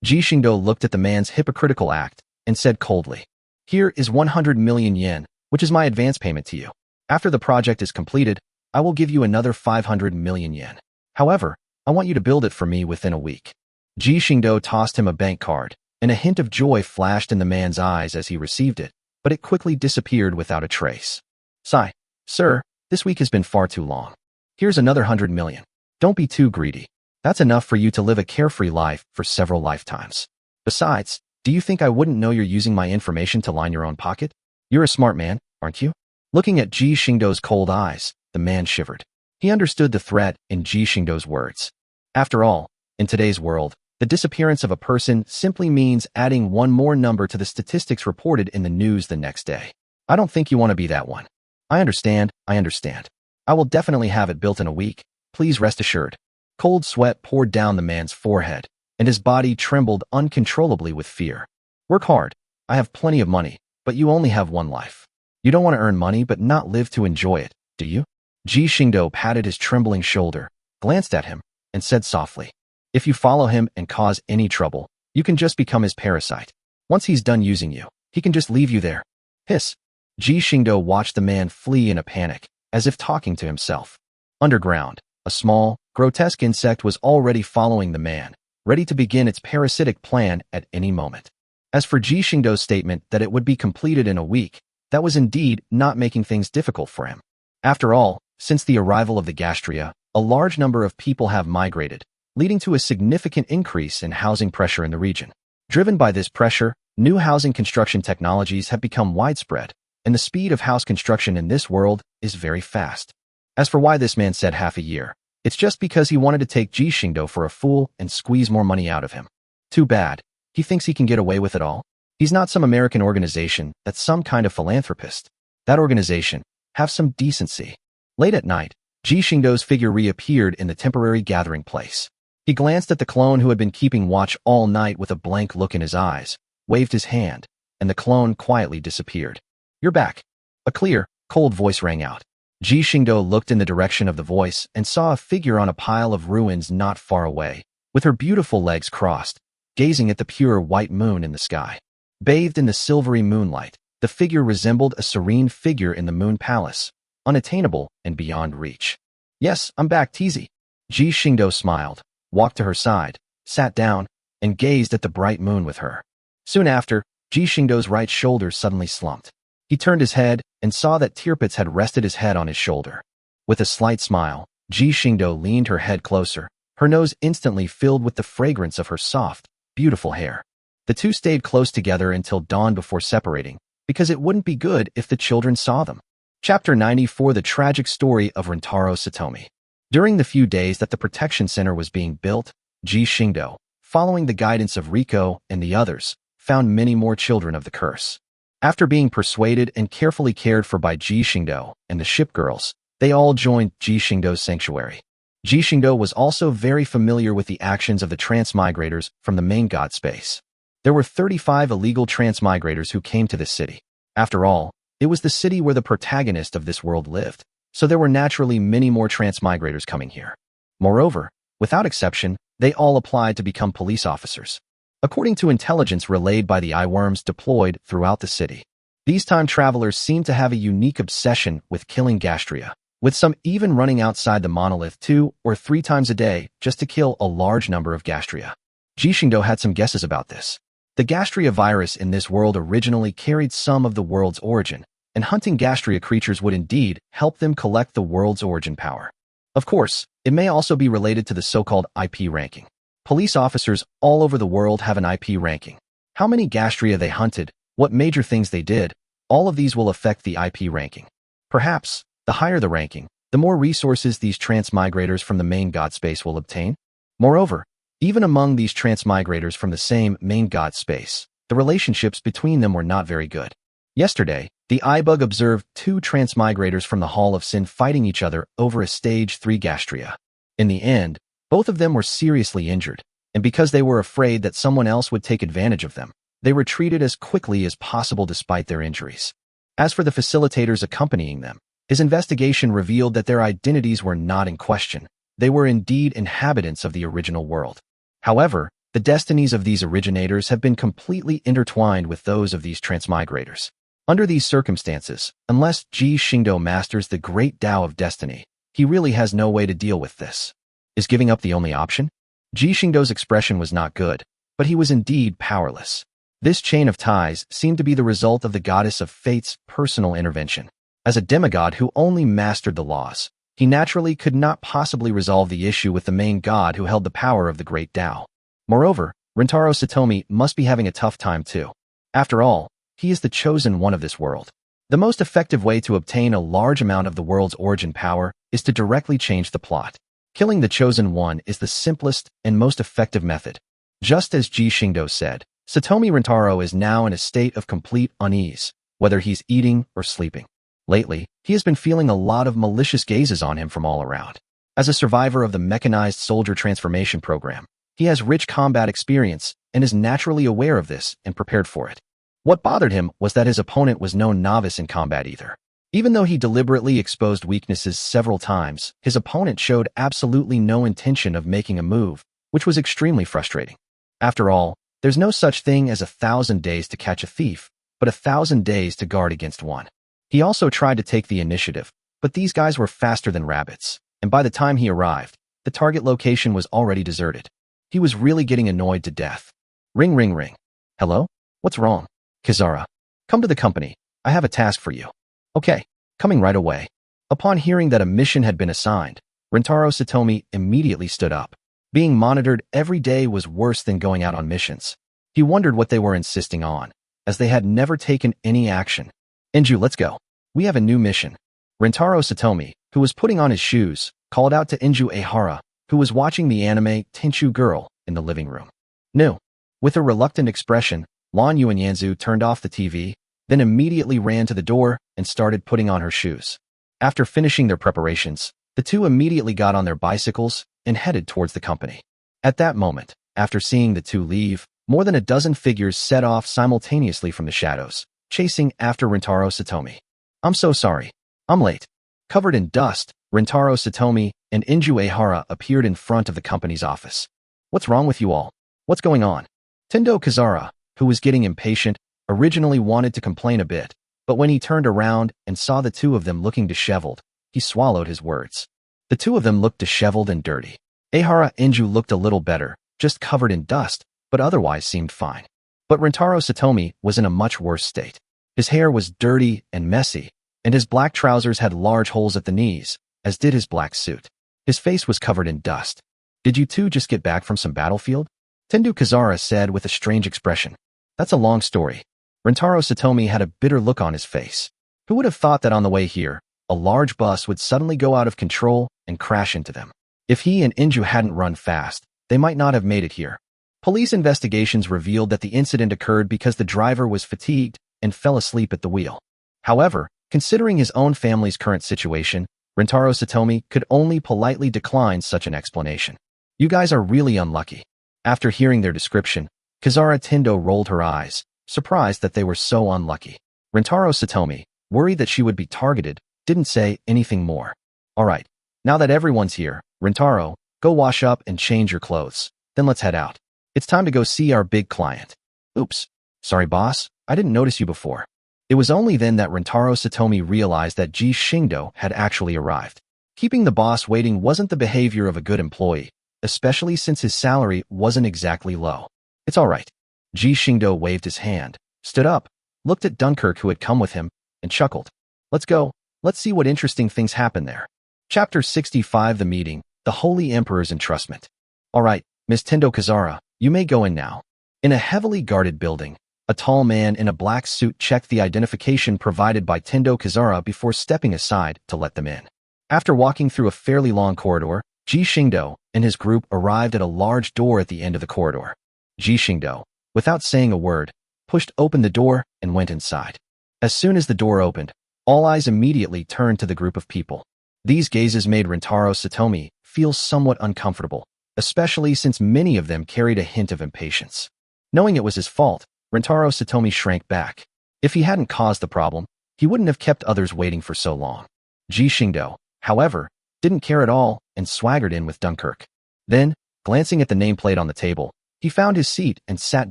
Speaker 1: Ji Xingdou looked at the man's hypocritical act and said coldly, Here is 100 million yen, which is my advance payment to you. After the project is completed, I will give you another 500 million yen. However, I want you to build it for me within a week. Ji Xingdou tossed him a bank card, and a hint of joy flashed in the man's eyes as he received it, but it quickly disappeared without a trace. Sigh, sir, this week has been far too long. Here's another 100 million. Don't be too greedy. That's enough for you to live a carefree life for several lifetimes. Besides, do you think I wouldn't know you're using my information to line your own pocket? You're a smart man, aren't you? Looking at Ji Xingdou's cold eyes, the man shivered. He understood the threat in Ji Xingdou's words. After all, in today's world, the disappearance of a person simply means adding one more number to the statistics reported in the news the next day. I don't think you want to be that one. I understand. I will definitely have it built in a week. Please rest assured. Cold sweat poured down the man's forehead, and his body trembled uncontrollably with fear. Work hard. I have plenty of money, but you only have one life. You don't want to earn money but not live to enjoy it, do you? Ji Xingdou patted his trembling shoulder, glanced at him, and said softly, If you follow him and cause any trouble, you can just become his parasite. Once he's done using you, he can just leave you there. Hiss. Ji Xingdou watched the man flee in a panic, as if talking to himself. Underground, a small, grotesque insect was already following the man, ready to begin its parasitic plan at any moment. As for Ji Xingdou's statement that it would be completed in a week, that was indeed not making things difficult for him. After all, since the arrival of the gastria, a large number of people have migrated, leading to a significant increase in housing pressure in the region. Driven by this pressure, new housing construction technologies have become widespread, and the speed of house construction in this world is very fast. As for why this man said half a year, it's just because he wanted to take Ji Xingdou for a fool and squeeze more money out of him. Too bad. He thinks he can get away with it all. He's not some American organization that's some kind of philanthropist. That organization, have some decency. Late at night, Ji Xingdou's figure reappeared in the temporary gathering place. He glanced at the clone who had been keeping watch all night with a blank look in his eyes, waved his hand, and the clone quietly disappeared. You're back. A clear, cold voice rang out. Ji Xingdou looked in the direction of the voice and saw a figure on a pile of ruins not far away, with her beautiful legs crossed, gazing at the pure white moon in the sky. Bathed in the silvery moonlight, the figure resembled a serene figure in the moon palace, unattainable and beyond reach. Yes, I'm back, Teasy. Ji Xingdou smiled, walked to her side, sat down, and gazed at the bright moon with her. Soon after, Ji Xingdou's right shoulder suddenly slumped. He turned his head and saw that Tirpitz had rested his head on his shoulder. With a slight smile, Ji Xingdou leaned her head closer, her nose instantly filled with the fragrance of her soft, beautiful hair. The two stayed close together until dawn before separating, because it wouldn't be good if the children saw them. Chapter 94: The Tragic Story of Rentaro Satomi. During the few days that the protection center was being built, Ji Xingdou, following the guidance of Riko and the others, found many more children of the curse. After being persuaded and carefully cared for by Ji Xingdou and the Shipgirls, they all joined Ji Xingdou's sanctuary. Ji Xingdou was also very familiar with the actions of the transmigrators from the main god space. There were 35 illegal transmigrators who came to this city. After all, it was the city where the protagonist of this world lived, so there were naturally many more transmigrators coming here. Moreover, without exception, they all applied to become police officers. According to intelligence relayed by the eyeworms deployed throughout the city, these time travelers seem to have a unique obsession with killing gastria, with some even running outside the monolith 2 or 3 times a day just to kill a large number of gastria. Ji Xingdou had some guesses about this. The gastria virus in this world originally carried some of the world's origin, and hunting gastria creatures would indeed help them collect the world's origin power. Of course, it may also be related to the so-called IP ranking. Police officers all over the world have an IP ranking. How many gastria they hunted, what major things they did, all of these will affect the IP ranking. Perhaps, the higher the ranking, the more resources these transmigrators from the main god space will obtain. Moreover, even among these transmigrators from the same main god space, the relationships between them were not very good. Yesterday, the iBug observed 2 transmigrators from the Hall of Sin fighting each other over a stage 3 gastria. In the end, both of them were seriously injured, and because they were afraid that someone else would take advantage of them, they retreated as quickly as possible despite their injuries. As for the facilitators accompanying them, his investigation revealed that their identities were not in question. They were indeed inhabitants of the original world. However, the destinies of these originators have been completely intertwined with those of these transmigrators. Under these circumstances, unless Ji Xingdou masters the great Tao of destiny, he really has no way to deal with this. Is giving up the only option? Ji Xingdou's expression was not good, but he was indeed powerless. This chain of ties seemed to be the result of the goddess of fate's personal intervention. As a demigod who only mastered the laws, he naturally could not possibly resolve the issue with the main god who held the power of the great Tao. Moreover, Rintaro Satomi must be having a tough time too. After all, he is the chosen one of this world. The most effective way to obtain a large amount of the world's origin power is to directly change the plot. Killing the chosen one is the simplest and most effective method. Just as Ji Xingdou said, Satomi Rintaro is now in a state of complete unease, whether he's eating or sleeping. Lately, he has been feeling a lot of malicious gazes on him from all around. As a survivor of the mechanized soldier transformation program, he has rich combat experience and is naturally aware of this and prepared for it. What bothered him was that his opponent was no novice in combat either. Even though he deliberately exposed weaknesses several times, his opponent showed absolutely no intention of making a move, which was extremely frustrating. After all, there's no such thing as 1,000 days to catch a thief, but 1,000 days to guard against one. He also tried to take the initiative, but these guys were faster than rabbits, and by the time he arrived, the target location was already deserted. He was really getting annoyed to death. Ring, ring, ring. Hello? What's wrong? Kizara. Come to the company. I have a task for you. Okay, coming right away. Upon hearing that a mission had been assigned, Rintaro Satomi immediately stood up. Being monitored every day was worse than going out on missions. He wondered what they were insisting on, as they had never taken any action. Inju, let's go. We have a new mission. Rintaro Satomi, who was putting on his shoes, called out to Inju Ehara, who was watching the anime Tenchu Girl in the living room. No. With a reluctant expression, Lan Yuanyanzu turned off the TV, then immediately ran to the door and started putting on her shoes. After finishing their preparations, the two immediately got on their bicycles and headed towards the company. At that moment, after seeing the two leave, more than a dozen figures set off simultaneously from the shadows, chasing after Rintaro Satomi. I'm so sorry. I'm late. Covered in dust, Rintaro Satomi and Inju Ehara appeared in front of the company's office. What's wrong with you all? What's going on? Tendo Kizara, who was getting impatient, originally wanted to complain a bit, but when he turned around and saw the two of them looking disheveled, he swallowed his words. The two of them looked disheveled and dirty. Ehara Inju looked a little better, just covered in dust, but otherwise seemed fine. But Rintaro Satomi was in a much worse state. His hair was dirty and messy, and his black trousers had large holes at the knees, as did his black suit. His face was covered in dust. Did you two just get back from some battlefield? Tendu Kizara said with a strange expression. That's a long story. Rintaro Satomi had a bitter look on his face. Who would have thought that on the way here, a large bus would suddenly go out of control and crash into them? If he and Inju hadn't run fast, they might not have made it here. Police investigations revealed that the incident occurred because the driver was fatigued and fell asleep at the wheel. However, considering his own family's current situation, Rintaro Satomi could only politely decline such an explanation. You guys are really unlucky. After hearing their description, Kazara Tindo rolled her eyes, surprised that they were so unlucky. Rintaro Satomi, worried that she would be targeted, didn't say anything more. Alright, now that everyone's here, Rintaro, go wash up and change your clothes. Then let's head out. It's time to go see our big client. Oops. Sorry boss, I didn't notice you before. It was only then that Rintaro Satomi realized that Ji Xingdou had actually arrived. Keeping the boss waiting wasn't the behavior of a good employee, especially since his salary wasn't exactly low. It's alright. Ji Xingdou waved his hand, stood up, looked at Dunkirk who had come with him, and chuckled. Let's go. Let's see what interesting things happen there. Chapter 65 The Meeting, the Holy Emperor's Entrustment. Alright, Miss Tendo Kazara, you may go in now. In a heavily guarded building, a tall man in a black suit checked the identification provided by Tendo Kazara before stepping aside to let them in. After walking through a fairly long corridor, Ji Xingdou and his group arrived at a large door at the end of the corridor. Ji Xingdou, without saying a word, pushed open the door and went inside. As soon as the door opened, all eyes immediately turned to the group of people. These gazes made Rintaro Satomi feel somewhat uncomfortable, especially since many of them carried a hint of impatience. Knowing it was his fault, Rintaro Satomi shrank back. If he hadn't caused the problem, he wouldn't have kept others waiting for so long. Ji Xingdou, however, didn't care at all and swaggered in with Dunkirk. Then, glancing at the nameplate on the table, he found his seat and sat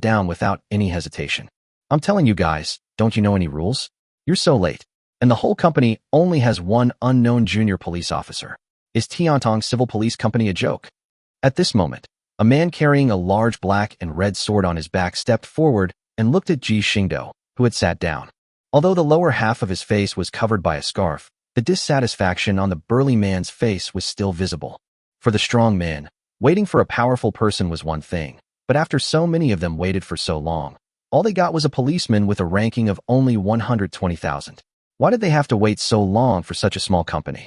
Speaker 1: down without any hesitation. I'm telling you guys, don't you know any rules? You're so late. And the whole company only has one unknown junior police officer. Is Tiantong Civil Police Company a joke? At this moment, a man carrying a large black and red sword on his back stepped forward and looked at Ji Xingdou, who had sat down. Although the lower half of his face was covered by a scarf, the dissatisfaction on the burly man's face was still visible. For the strong man, waiting for a powerful person was one thing, but after so many of them waited for so long, all they got was a policeman with a ranking of only 120,000. Why did they have to wait so long for such a small company?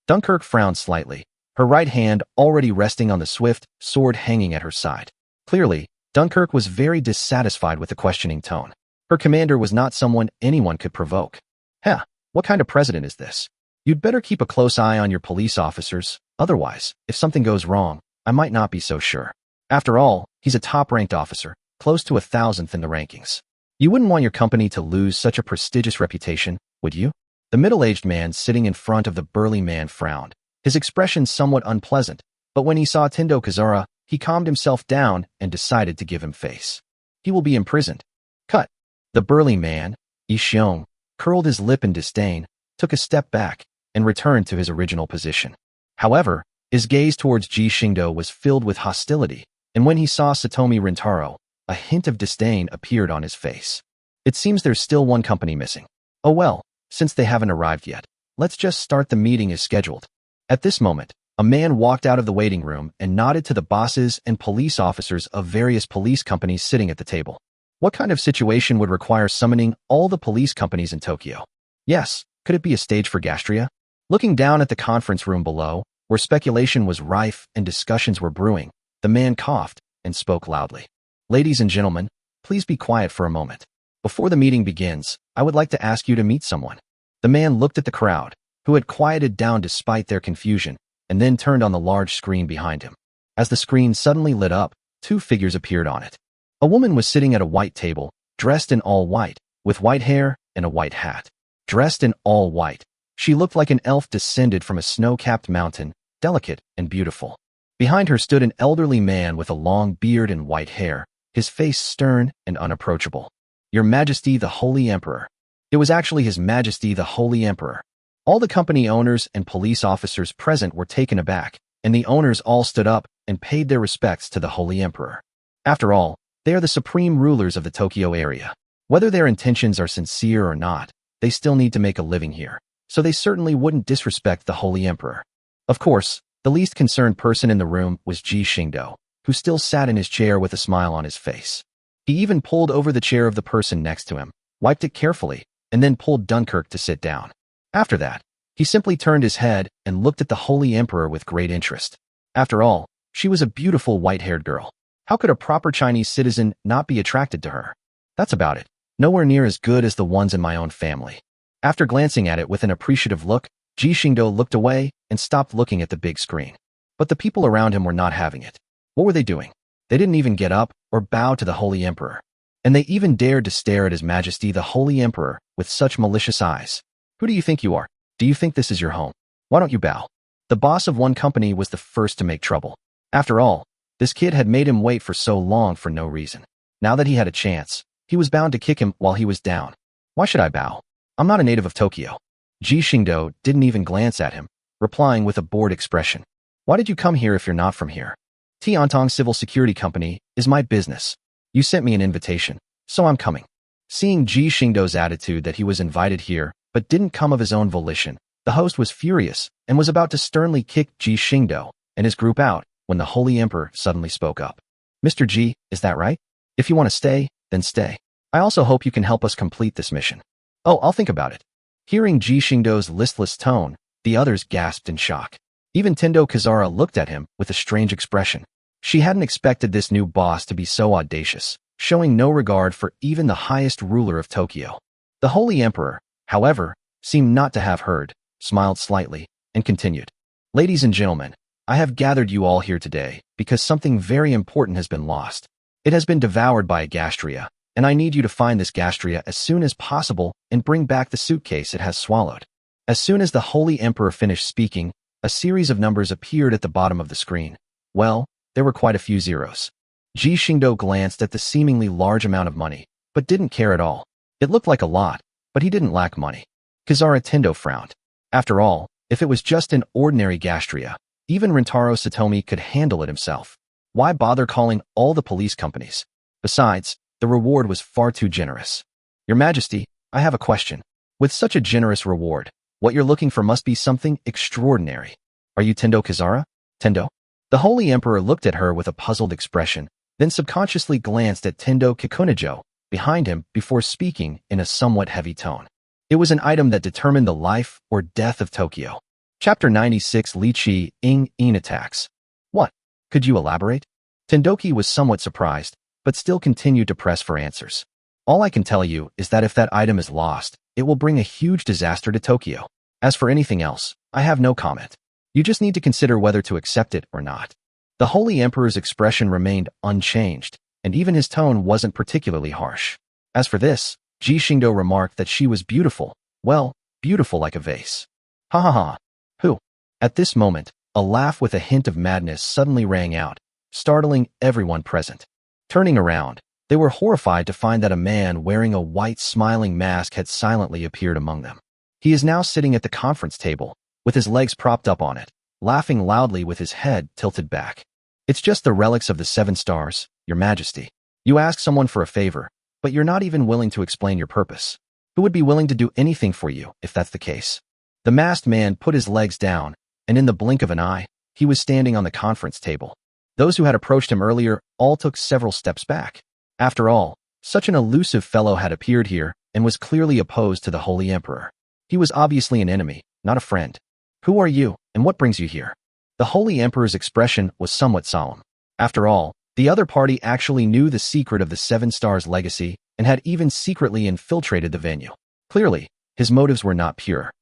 Speaker 1: Dunkirk frowned slightly, her right hand already resting on the swift sword hanging at her side. Clearly, Dunkirk was very dissatisfied with the questioning tone. Her commander was not someone anyone could provoke. Heh, what kind of president is this? You'd better keep a close eye on your police officers, otherwise, if something goes wrong, I might not be so sure. After all, he's a top-ranked officer, close to 1,000th in the rankings. You wouldn't want your company to lose such a prestigious reputation, would you? The middle-aged man sitting in front of the burly man frowned, his expression somewhat unpleasant, but when he saw Tendo Kazara, he calmed himself down and decided to give him face. He will be imprisoned. Cut. The burly man, Yixiong, curled his lip in disdain, took a step back, and returned to his original position. However, his gaze towards Ji Xingdou was filled with hostility, and when he saw Satomi Rintaro, a hint of disdain appeared on his face. It seems there's still one company missing. Oh well, since they haven't arrived yet, let's just start the meeting as scheduled. At this moment, a man walked out of the waiting room and nodded to the bosses and police officers of various police companies sitting at the table. What kind of situation would require summoning all the police companies in Tokyo? Yes, could it be a stage for Gastria? Looking down at the conference room below, where speculation was rife and discussions were brewing, the man coughed and spoke loudly. Ladies and gentlemen, please be quiet for a moment. Before the meeting begins, I would like to ask you to meet someone. The man looked at the crowd, who had quieted down despite their confusion, and then turned on the large screen behind him. As the screen suddenly lit up, two figures appeared on it. A woman was sitting at a white table, dressed in all white, with white hair and a white hat. Dressed in all white, she looked like an elf descended from a snow-capped mountain, delicate and beautiful. Behind her stood an elderly man with a long beard and white hair, his face stern and unapproachable. Your Majesty the Holy Emperor. It was actually His Majesty the Holy Emperor. All the company owners and police officers present were taken aback, and the owners all stood up and paid their respects to the Holy Emperor. After all, they are the supreme rulers of the Tokyo area. Whether their intentions are sincere or not, they still need to make a living here, so they certainly wouldn't disrespect the Holy Emperor. Of course, the least concerned person in the room was Ji Xingdou, who still sat in his chair with a smile on his face. He even pulled over the chair of the person next to him, wiped it carefully, and then pulled Dunkirk to sit down. After that, he simply turned his head and looked at the Holy Emperor with great interest. After all, she was a beautiful white-haired girl. How could a proper Chinese citizen not be attracted to her? That's about it. Nowhere near as good as the ones in my own family. After glancing at it with an appreciative look, Ji Xingdou looked away and stopped looking at the big screen. But the people around him were not having it. What were they doing? They didn't even get up or bow to the Holy Emperor. And they even dared to stare at His Majesty the Holy Emperor with such malicious eyes. Who do you think you are? Do you think this is your home? Why don't you bow? The boss of one company was the first to make trouble. After all, this kid had made him wait for so long for no reason. Now that he had a chance, he was bound to kick him while he was down. Why should I bow? I'm not a native of Tokyo. Ji Xingdou didn't even glance at him, replying with a bored expression. Why did you come here if you're not from here? Tiantong Civil Security Company is my business. You sent me an invitation, so I'm coming. Seeing Ji Xingdou's attitude that he was invited here but didn't come of his own volition, the host was furious and was about to sternly kick Ji Xingdou and his group out when the Holy Emperor suddenly spoke up. Mr. Ji, is that right? If you want to stay, then stay. I also hope you can help us complete this mission. Oh, I'll think about it. Hearing Ji Xingdou's listless tone, the others gasped in shock. Even Tendo Kazara looked at him with a strange expression. She hadn't expected this new boss to be so audacious, showing no regard for even the highest ruler of Tokyo. The Holy Emperor, however, seemed not to have heard, smiled slightly, and continued. Ladies and gentlemen, I have gathered you all here today because something very important has been lost. It has been devoured by a gastria, and I need you to find this gastria as soon as possible and bring back the suitcase it has swallowed. As soon as the Holy Emperor finished speaking, a series of numbers appeared at the bottom of the screen. Well, there were quite a few zeros. Ji Xingdou glanced at the seemingly large amount of money, but didn't care at all. It looked like a lot, but he didn't lack money. Kazara Tendo frowned. After all, if it was just an ordinary gastria, even Rintaro Satomi could handle it himself. Why bother calling all the police companies? Besides, the reward was far too generous. Your Majesty, I have a question. With such a generous reward, what you're looking for must be something extraordinary. Are you Tendo Kazara? Tendo? The Holy Emperor looked at her with a puzzled expression, then subconsciously glanced at Tendo Kikunajo behind him before speaking in a somewhat heavy tone. It was an item that determined the life or death of Tokyo. Chapter 96 Li Qi Ing attacks. What? Could you elaborate? Tendoki was somewhat surprised, but still continued to press for answers. All I can tell you is that if that item is lost, it will bring a huge disaster to Tokyo. As for anything else, I have no comment. You just need to consider whether to accept it or not. The Holy Emperor's expression remained unchanged, and even his tone wasn't particularly harsh. As for this, Ji Xingdou remarked that she was beautiful, well, beautiful like a vase. Ha ha ha. Who? At this moment, a laugh with a hint of madness suddenly rang out, startling everyone present. Turning around, they were horrified to find that a man wearing a white smiling mask had silently appeared among them. He is now sitting at the conference table, with his legs propped up on it, laughing loudly with his head tilted back. It's just the relics of the 7 stars, Your Majesty. You ask someone for a favor, but you're not even willing to explain your purpose. Who would be willing to do anything for you if that's the case? The masked man put his legs down, and in the blink of an eye, he was standing on the conference table. Those who had approached him earlier all took several steps back. After all, such an elusive fellow had appeared here and was clearly opposed to the Holy Emperor. He was obviously an enemy, not a friend. Who are you, and what brings you here? The Holy Emperor's expression was somewhat solemn. After all, the other party actually knew the secret of the 7 stars legacy and had even secretly infiltrated the venue. Clearly, his motives were not pure.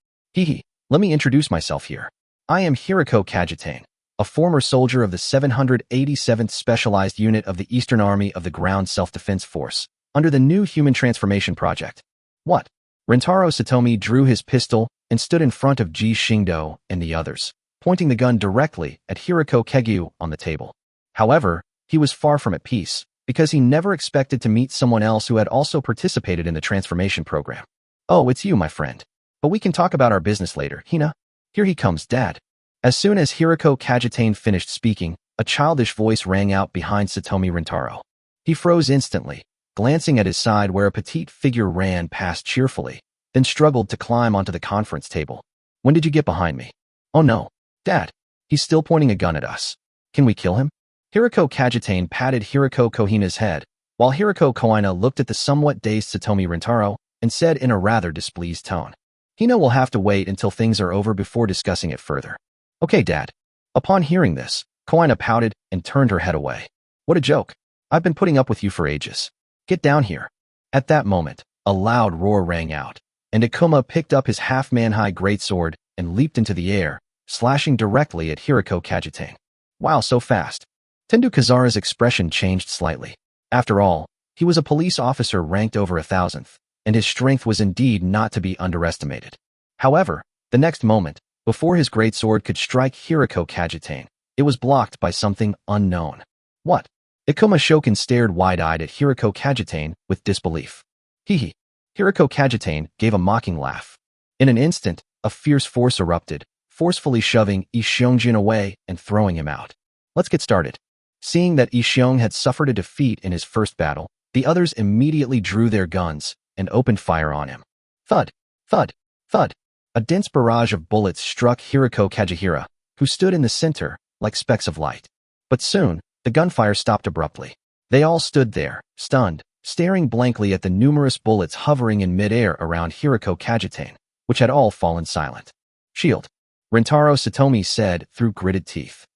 Speaker 1: Let me introduce myself here. I am Hiroko Kajitane, a former soldier of the 787th Specialized Unit of the Eastern Army of the Ground Self-Defense Force, under the new Human Transformation Project. What? Rintaro Satomi drew his pistol and stood in front of Ji Xingdou and the others, pointing the gun directly at Hiroko Kegyu on the table. However, he was far from at peace, because he never expected to meet someone else who had also participated in the transformation program. Oh, it's you, my friend. But we can talk about our business later, Hina. Here he comes, Dad. As soon as Hiroko Kajitane finished speaking, a childish voice rang out behind Satomi Rintaro. He froze instantly, glancing at his side where a petite figure ran past cheerfully, then struggled to climb onto the conference table. When did you get behind me? Oh no, Dad. He's still pointing a gun at us. Can we kill him? Hiroko Kajitane patted Hiroko Kohina's head, while Hiroko Kohina looked at the somewhat dazed Satomi Rintaro and said in a rather displeased tone, Hina will have to wait until things are over before discussing it further. Okay, Dad. Upon hearing this, Kohina pouted and turned her head away. What a joke. I've been putting up with you for ages. Get down here. At that moment, a loud roar rang out, and Ikuma picked up his half-man-high greatsword and leaped into the air, slashing directly at Hiroko Kajitane. Wow, so fast. Tendu Kazara's expression changed slightly. After all, he was a police officer ranked over 1,000th, and his strength was indeed not to be underestimated. However, the next moment, before his greatsword could strike Hiroko Kajitane, it was blocked by something unknown. What? Ikuma Shokin stared wide-eyed at Hiroko Kajitane with disbelief. Hee. Hiroko Kajitane gave a mocking laugh. In an instant, a fierce force erupted, forcefully shoving Ixiongjin away and throwing him out. Let's get started. Seeing that Xiong had suffered a defeat in his first battle, the others immediately drew their guns and opened fire on him. Thud, thud, thud. A dense barrage of bullets struck Hiroko Kajihira, who stood in the center, like specks of light. But soon, the gunfire stopped abruptly. They all stood there, stunned, staring blankly at the numerous bullets hovering in midair around Hiroko Kajitane, which had all fallen silent. Shield. Rintaro Satomi said through gritted teeth.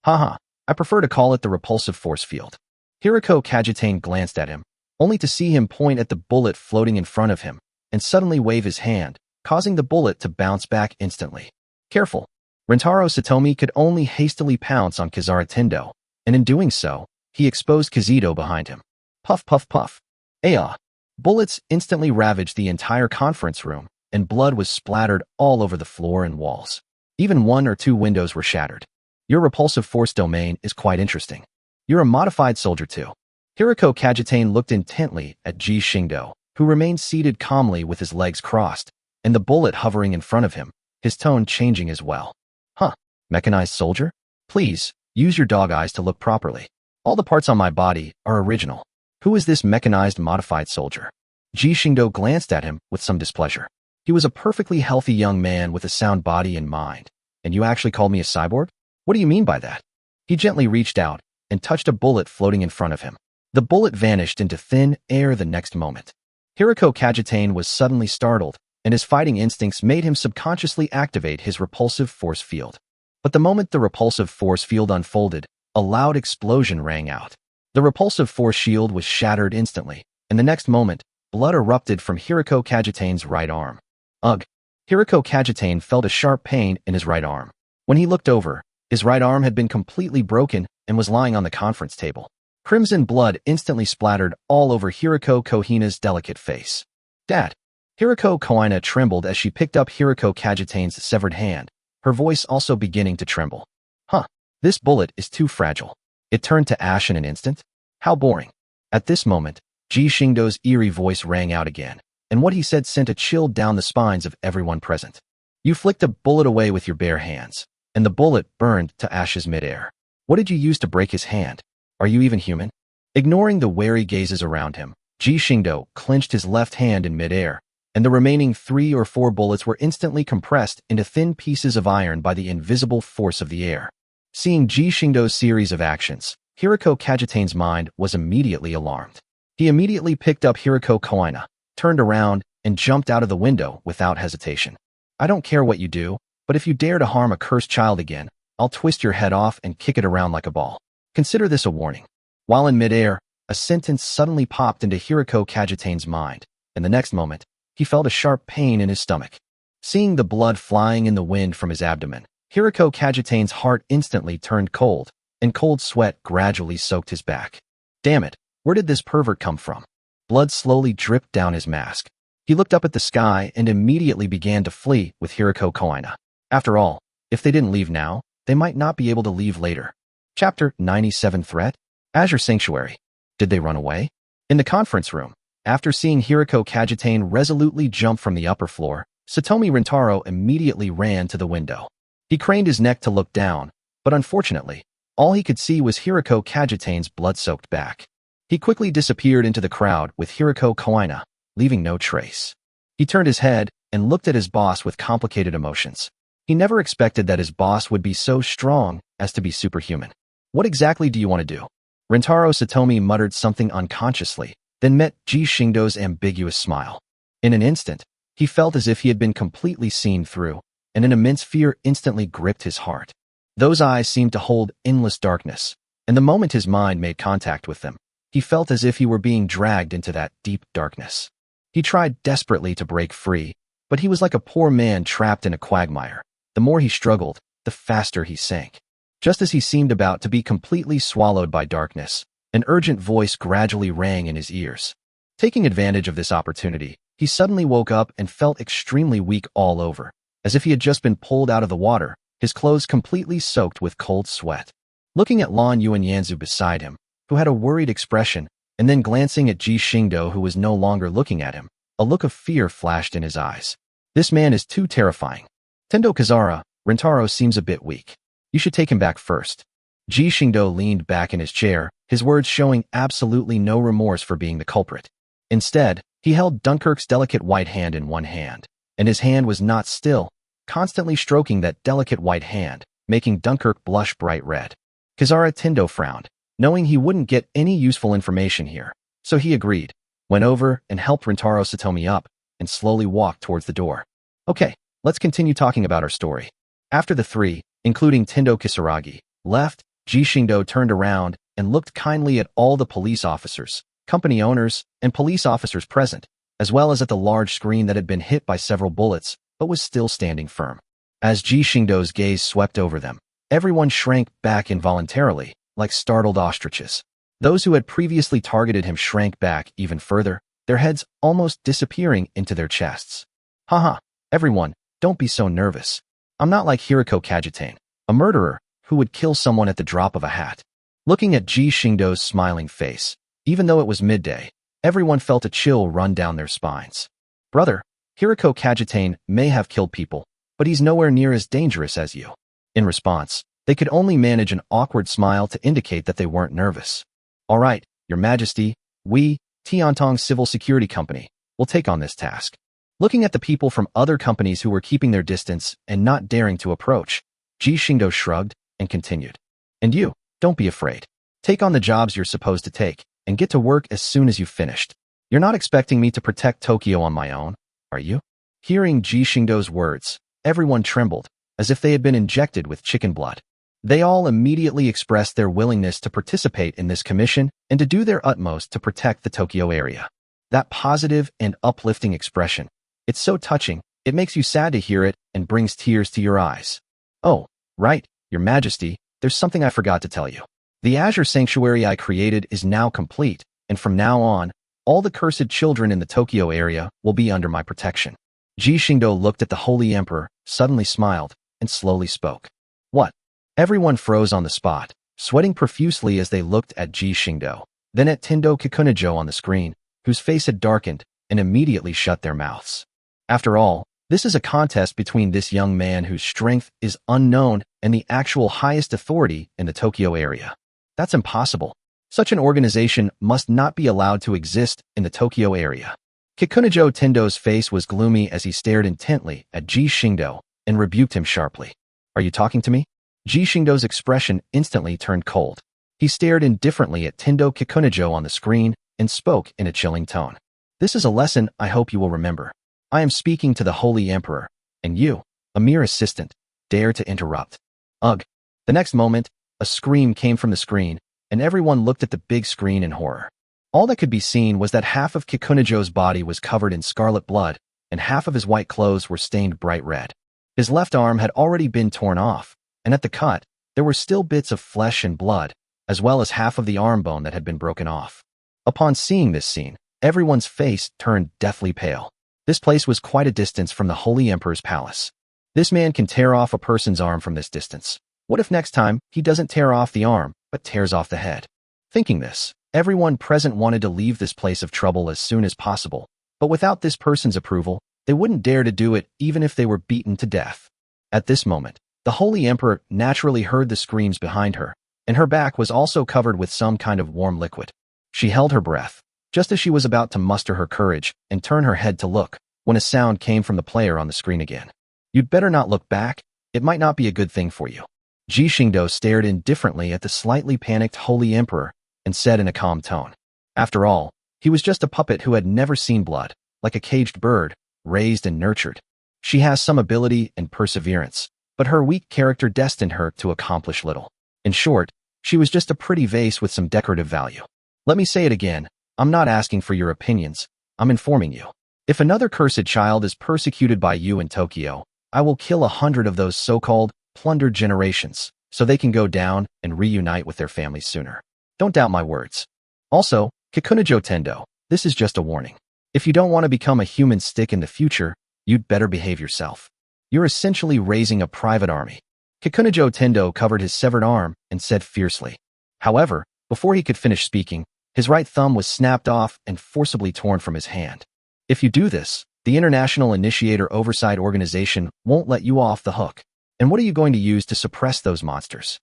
Speaker 1: Haha, I prefer to call it the repulsive force field. Hiroko Kajitane glanced at him, only to see him point at the bullet floating in front of him, and suddenly wave his hand, causing the bullet to bounce back instantly. Careful. Rintaro Satomi could only hastily pounce on Kazara Tendo, and in doing so, he exposed Kazido behind him. Puff, puff, puff. Ayah! Bullets instantly ravaged the entire conference room, and blood was splattered all over the floor and walls. Even 1 or 2 windows were shattered. Your repulsive force domain is quite interesting. You're a modified soldier too. Hiroko Kajitane looked intently at Ji Xingdou, who remained seated calmly with his legs crossed, and the bullet hovering in front of him, his tone changing as well. Huh, mechanized soldier? Please, use your dog eyes to look properly. All the parts on my body are original. Who is this mechanized modified soldier? Ji Xingdou glanced at him with some displeasure. He was a perfectly healthy young man with a sound body and mind. And you actually called me a cyborg? What do you mean by that? He gently reached out and touched a bullet floating in front of him. The bullet vanished into thin air the next moment. Hiroko Kajitane was suddenly startled, and his fighting instincts made him subconsciously activate his repulsive force field. But the moment the repulsive force field unfolded, a loud explosion rang out. The repulsive force shield was shattered instantly, and the next moment, blood erupted from Hiroko Kajitane's right arm. Ugh! Hiroko Kajitane felt a sharp pain in his right arm. When he looked over, his right arm had been completely broken and was lying on the conference table. Crimson blood instantly splattered all over Hiroko Kohina's delicate face. Dad! Hiroko Kohina trembled as she picked up Hiroko Kajitane's severed hand, her voice also beginning to tremble. Huh, this bullet is too fragile. It turned to ash in an instant? How boring. At this moment, Ji Xingdou's eerie voice rang out again, and what he said sent a chill down the spines of everyone present. You flicked a bullet away with your bare hands, and the bullet burned to ashes midair. What did you use to break his hand? Are you even human? Ignoring the wary gazes around him, Ji Xingdou clenched his left hand in midair, and the remaining 3 or 4 bullets were instantly compressed into thin pieces of iron by the invisible force of the air. Seeing Ji Xingdou's series of actions, Hiroko Kajitane's mind was immediately alarmed. He immediately picked up Hiroko Kohina, turned around, and jumped out of the window without hesitation. I don't care what you do, but if you dare to harm a cursed child again, I'll twist your head off and kick it around like a ball. Consider this a warning. While in midair, a sentence suddenly popped into Hiroko Kajitane's mind, and the next moment, he felt a sharp pain in his stomach. Seeing the blood flying in the wind from his abdomen, Hiroko Kajitane's heart instantly turned cold, and cold sweat gradually soaked his back. Damn it, where did this pervert come from? Blood slowly dripped down his mask. He looked up at the sky and immediately began to flee with Hiroko Kohina. After all, if they didn't leave now, they might not be able to leave later. Chapter 97 Threat? Azure Sanctuary. Did they run away? In the conference room, after seeing Hiroko Kajitane resolutely jump from the upper floor, Satomi Rintaro immediately ran to the window. He craned his neck to look down, but unfortunately, all he could see was Hiroko Kajitane's blood-soaked back. He quickly disappeared into the crowd with Hiroko Kohina, leaving no trace. He turned his head and looked at his boss with complicated emotions. He never expected that his boss would be so strong as to be superhuman. What exactly do you want to do? Rintaro Satomi muttered something unconsciously, then met Ji Xingdou's ambiguous smile. In an instant, he felt as if he had been completely seen through, and an immense fear instantly gripped his heart. Those eyes seemed to hold endless darkness, and the moment his mind made contact with them, he felt as if he were being dragged into that deep darkness. He tried desperately to break free, but he was like a poor man trapped in a quagmire. The more he struggled, the faster he sank. Just as he seemed about to be completely swallowed by darkness, an urgent voice gradually rang in his ears. Taking advantage of this opportunity, he suddenly woke up and felt extremely weak all over, as if he had just been pulled out of the water, his clothes completely soaked with cold sweat. Looking at Lan Yuanyanzu beside him, who had a worried expression, and then glancing at Ji Xingdou, who was no longer looking at him, a look of fear flashed in his eyes. This man is too terrifying. Tendo Kazara, Rintaro seems a bit weak. You should take him back first. Ji Xingdou leaned back in his chair, his words showing absolutely no remorse for being the culprit. Instead, he held Dunkirk's delicate white hand in one hand, and his hand was not still, constantly stroking that delicate white hand, making Dunkirk blush bright red. Kazara Tendo frowned, knowing he wouldn't get any useful information here, so he agreed, went over and helped Rintaro Satomi up, and slowly walked towards the door. Okay, let's continue talking about our story. After the three, including Tendo Kisaragi, left, Ji Xingdou turned around and looked kindly at all the police officers, company owners, and police officers present, as well as at the large screen that had been hit by several bullets, but was still standing firm. As Ji Xingdou's gaze swept over them, everyone shrank back involuntarily, like startled ostriches. Those who had previously targeted him shrank back even further, their heads almost disappearing into their chests. Haha, everyone, don't be so nervous. I'm not like Hiroko Kajitane, a murderer who would kill someone at the drop of a hat. Looking at Ji Xingdou's smiling face, even though it was midday, everyone felt a chill run down their spines. Brother, Hiroko Kajitane may have killed people, but he's nowhere near as dangerous as you. In response, they could only manage an awkward smile to indicate that they weren't nervous. All right, Your Majesty, we, Tiantong Civil Security Company, will take on this task. Looking at the people from other companies who were keeping their distance and not daring to approach, Ji Xingdou shrugged and continued. And you, don't be afraid. Take on the jobs you're supposed to take, and get to work as soon as you've finished. You're not expecting me to protect Tokyo on my own, are you? Hearing Ji Xingdou's words, everyone trembled, as if they had been injected with chicken blood. They all immediately expressed their willingness to participate in this commission and to do their utmost to protect the Tokyo area. That positive and uplifting expression, it's so touching, it makes you sad to hear it and brings tears to your eyes. Oh, right, Your Majesty, there's something I forgot to tell you. The Azure Sanctuary I created is now complete, and from now on, all the cursed children in the Tokyo area will be under my protection. Ji Xingdou looked at the Holy Emperor, suddenly smiled, and slowly spoke. What? Everyone froze on the spot, sweating profusely as they looked at Ji Xingdou, then at Tendo Kikunajo on the screen, whose face had darkened, and immediately shut their mouths. After all, this is a contest between this young man whose strength is unknown and the actual highest authority in the Tokyo area. That's impossible. Such an organization must not be allowed to exist in the Tokyo area. Kikunajo Tendo's face was gloomy as he stared intently at Ji Xingdou and rebuked him sharply. Are you talking to me? Ji Xingdou's expression instantly turned cold. He stared indifferently at Tendo Kikunajo on the screen and spoke in a chilling tone. This is a lesson I hope you will remember. I am speaking to the Holy Emperor, and you, a mere assistant, dare to interrupt. Ugh. The next moment, a scream came from the screen, and everyone looked at the big screen in horror. All that could be seen was that half of Kikunajo's body was covered in scarlet blood, and half of his white clothes were stained bright red. His left arm had already been torn off, and at the cut, there were still bits of flesh and blood, as well as half of the arm bone that had been broken off. Upon seeing this scene, everyone's face turned deathly pale. This place was quite a distance from the Holy Emperor's palace. This man can tear off a person's arm from this distance. What if next time he doesn't tear off the arm, but tears off the head? Thinking this, everyone present wanted to leave this place of trouble as soon as possible, but without this person's approval, they wouldn't dare to do it even if they were beaten to death. At this moment, the Holy Emperor naturally heard the screams behind her, and her back was also covered with some kind of warm liquid. She held her breath, just as she was about to muster her courage and turn her head to look, when a sound came from the player on the screen again. You'd better not look back, it might not be a good thing for you. Ji Xingdou stared indifferently at the slightly panicked Holy Emperor and said in a calm tone. After all, he was just a puppet who had never seen blood, like a caged bird, raised and nurtured. She has some ability and perseverance, but her weak character destined her to accomplish little. In short, She was just a pretty vase with some decorative value. Let me say it again. I'm not asking for your opinions. I'm informing you. If another cursed child is persecuted by you in Tokyo, I will kill 100 of those so-called plundered generations, so they can go down and reunite with their families sooner. Don't doubt my words. Also, Kikunajo Tendo, this is just a warning. If you don't want to become a human stick in the future, you'd better behave yourself. You're essentially raising a private army. Kikunajo Tendo covered his severed arm and said fiercely. However, before he could finish speaking, his right thumb was snapped off and forcibly torn from his hand. If you do this, the International Initiator Oversight Organization won't let you off the hook. And what are you going to use to suppress those monsters?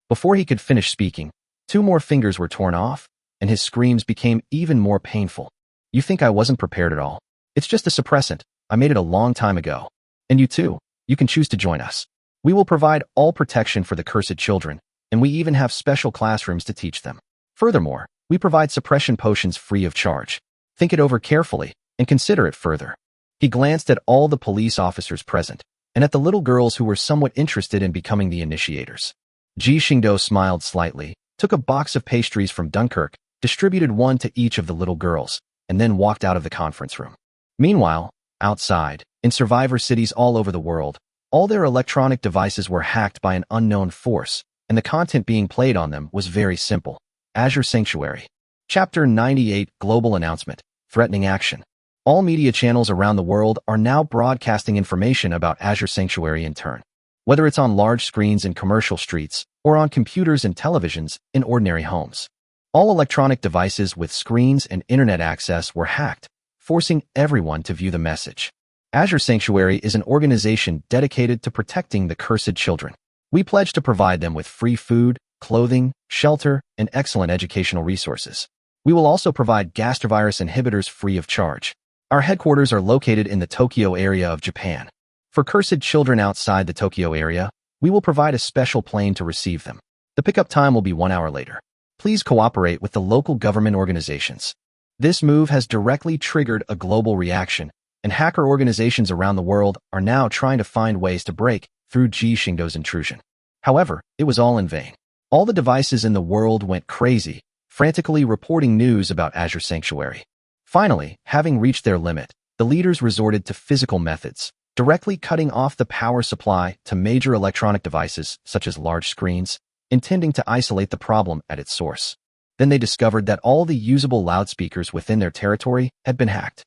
Speaker 1: Before he could finish speaking, 2 more fingers were torn off, and his screams became even more painful. You think I wasn't prepared at all? It's just a suppressant. I made it a long time ago. And you too, you can choose to join us. We will provide all protection for the cursed children, and we even have special classrooms to teach them. Furthermore, we provide suppression potions free of charge. Think it over carefully and consider it further. He glanced at all the police officers present, and at the little girls who were somewhat interested in becoming the initiators. Ji Xingdou smiled slightly, took a box of pastries from Dunkirk, distributed one to each of the little girls, and then walked out of the conference room. Meanwhile, outside, in survivor cities all over the world, all their electronic devices were hacked by an unknown force, and the content being played on them was very simple. Azure Sanctuary. Chapter 98 Global Announcement. Threatening Action. All media channels around the world are now broadcasting information about Azure Sanctuary in turn. Whether it's on large screens in commercial streets, or on computers and televisions in ordinary homes. All electronic devices with screens and internet access were hacked, forcing everyone to view the message. Azure Sanctuary is an organization dedicated to protecting the cursed children. We pledge to provide them with free food, clothing, shelter, and excellent educational resources. We will also provide gastrovirus inhibitors free of charge. Our headquarters are located in the Tokyo area of Japan. For cursed children outside the Tokyo area, we will provide a special plane to receive them. The pickup time will be 1 hour later. Please cooperate with the local government organizations. This move has directly triggered a global reaction, and hacker organizations around the world are now trying to find ways to break through Ji Xingdou's intrusion. However, it was all in vain. All the devices in the world went crazy, frantically reporting news about Azure Sanctuary. Finally, having reached their limit, the leaders resorted to physical methods, directly cutting off the power supply to major electronic devices such as large screens, intending to isolate the problem at its source. Then they discovered that all the usable loudspeakers within their territory had been hacked.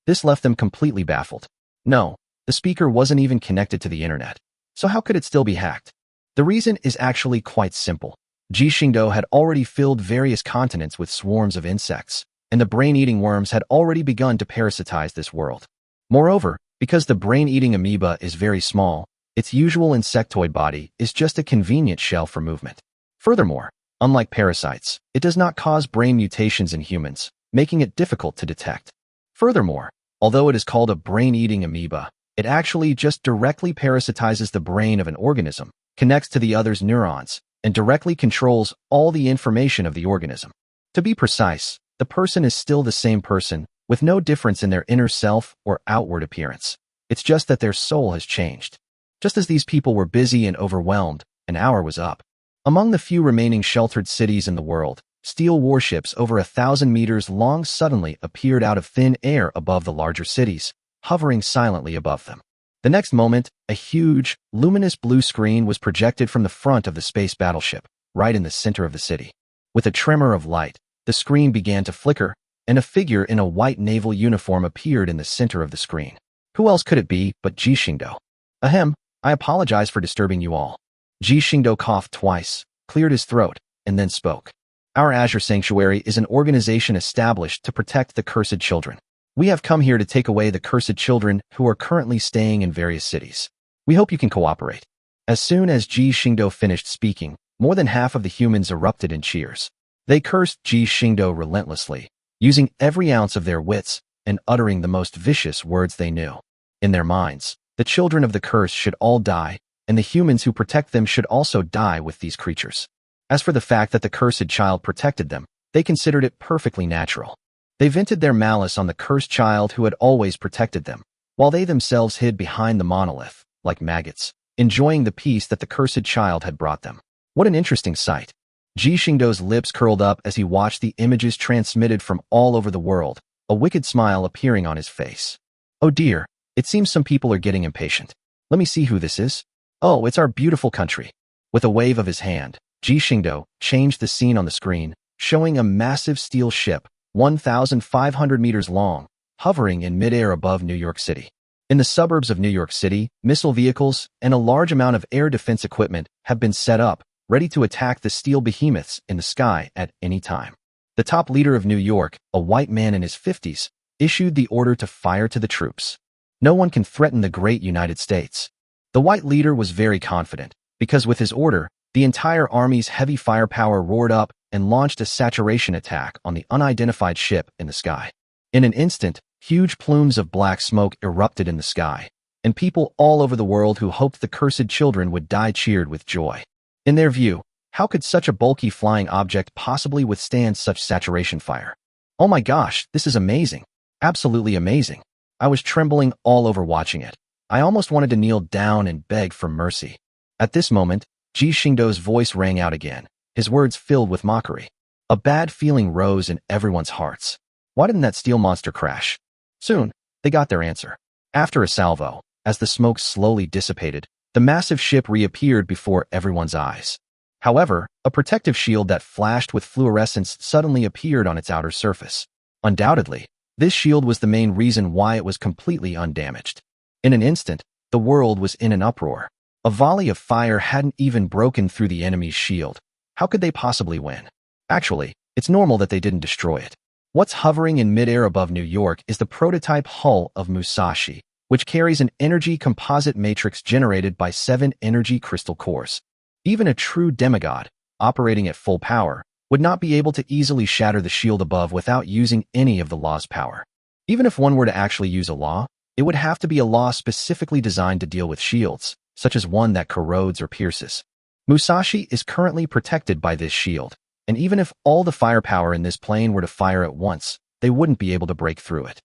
Speaker 1: This left them completely baffled. No, the speaker wasn't even connected to the internet. So how could it still be hacked? The reason is actually quite simple. Ji Xingdou had already filled various continents with swarms of insects, and the brain-eating worms had already begun to parasitize this world. Moreover, because the brain-eating amoeba is very small, its usual insectoid body is just a convenient shell for movement. Furthermore, unlike parasites, it does not cause brain mutations in humans, making it difficult to detect. Furthermore, although it is called a brain-eating amoeba, it actually just directly parasitizes the brain of an organism, connects to the other's neurons, and directly controls all the information of the organism. To be precise, the person is still the same person, with no difference in their inner self or outward appearance. It's just that their soul has changed. Just as these people were busy and overwhelmed, an hour was up. Among the few remaining sheltered cities in the world, steel warships over 1,000 meters long suddenly appeared out of thin air above the larger cities, hovering silently above them. The next moment, a huge, luminous blue screen was projected from the front of the space battleship, right in the center of the city. With a tremor of light, the screen began to flicker, and a figure in a white naval uniform appeared in the center of the screen. Who else could it be but Ji Xingdou? Ahem, I apologize for disturbing you all. Ji Xingdou coughed twice, cleared his throat, and then spoke. Our Azure Sanctuary is an organization established to protect the cursed children. We have come here to take away the cursed children who are currently staying in various cities. We hope you can cooperate. As soon as Ji Xingdou finished speaking, more than half of the humans erupted in cheers. They cursed Ji Xingdou relentlessly, using every ounce of their wits and uttering the most vicious words they knew. In their minds, the children of the curse should all die, and the humans who protect them should also die with these creatures. As for the fact that the cursed child protected them, they considered it perfectly natural. They vented their malice on the cursed child who had always protected them, while they themselves hid behind the monolith, like maggots, enjoying the peace that the cursed child had brought them. What an interesting sight. Ji Xingdou's lips curled up as he watched the images transmitted from all over the world, a wicked smile appearing on his face. Oh dear, it seems some people are getting impatient. Let me see who this is. Oh, it's our beautiful country. With a wave of his hand, Ji Xingdou changed the scene on the screen, showing a massive steel ship, 1,500 meters long, hovering in midair above New York City. In the suburbs of New York City, missile vehicles and a large amount of air defense equipment have been set up, ready to attack the steel behemoths in the sky at any time. The top leader of New York, a white man in his 50s, issued the order to fire to the troops. No one can threaten the great United States. The white leader was very confident, because with his order, the entire army's heavy firepower roared up and launched a saturation attack on the unidentified ship in the sky. In an instant, huge plumes of black smoke erupted in the sky, and people all over the world who hoped the cursed children would die cheered with joy. In their view, how could such a bulky flying object possibly withstand such saturation fire? Oh my gosh, this is amazing. Absolutely amazing. I was trembling all over watching it. I almost wanted to kneel down and beg for mercy. At this moment, Ji Xingdou's voice rang out again, his words filled with mockery. A bad feeling rose in everyone's hearts. Why didn't that steel monster crash? Soon, they got their answer. After a salvo, as the smoke slowly dissipated, the massive ship reappeared before everyone's eyes. However, a protective shield that flashed with fluorescence suddenly appeared on its outer surface. Undoubtedly, this shield was the main reason why it was completely undamaged. In an instant, the world was in an uproar. A volley of fire hadn't even broken through the enemy's shield. How could they possibly win? Actually, it's normal that they didn't destroy it. What's hovering in midair above New York is the prototype hull of Musashi, which carries an energy composite matrix generated by 7 energy crystal cores. Even a true demigod, operating at full power, would not be able to easily shatter the shield above without using any of the law's power. Even if one were to actually use a law, it would have to be a law specifically designed to deal with shields, such as one that corrodes or pierces. Musashi is currently protected by this shield, and even if all the firepower in this plane were to fire at once, they wouldn't be able to break through it.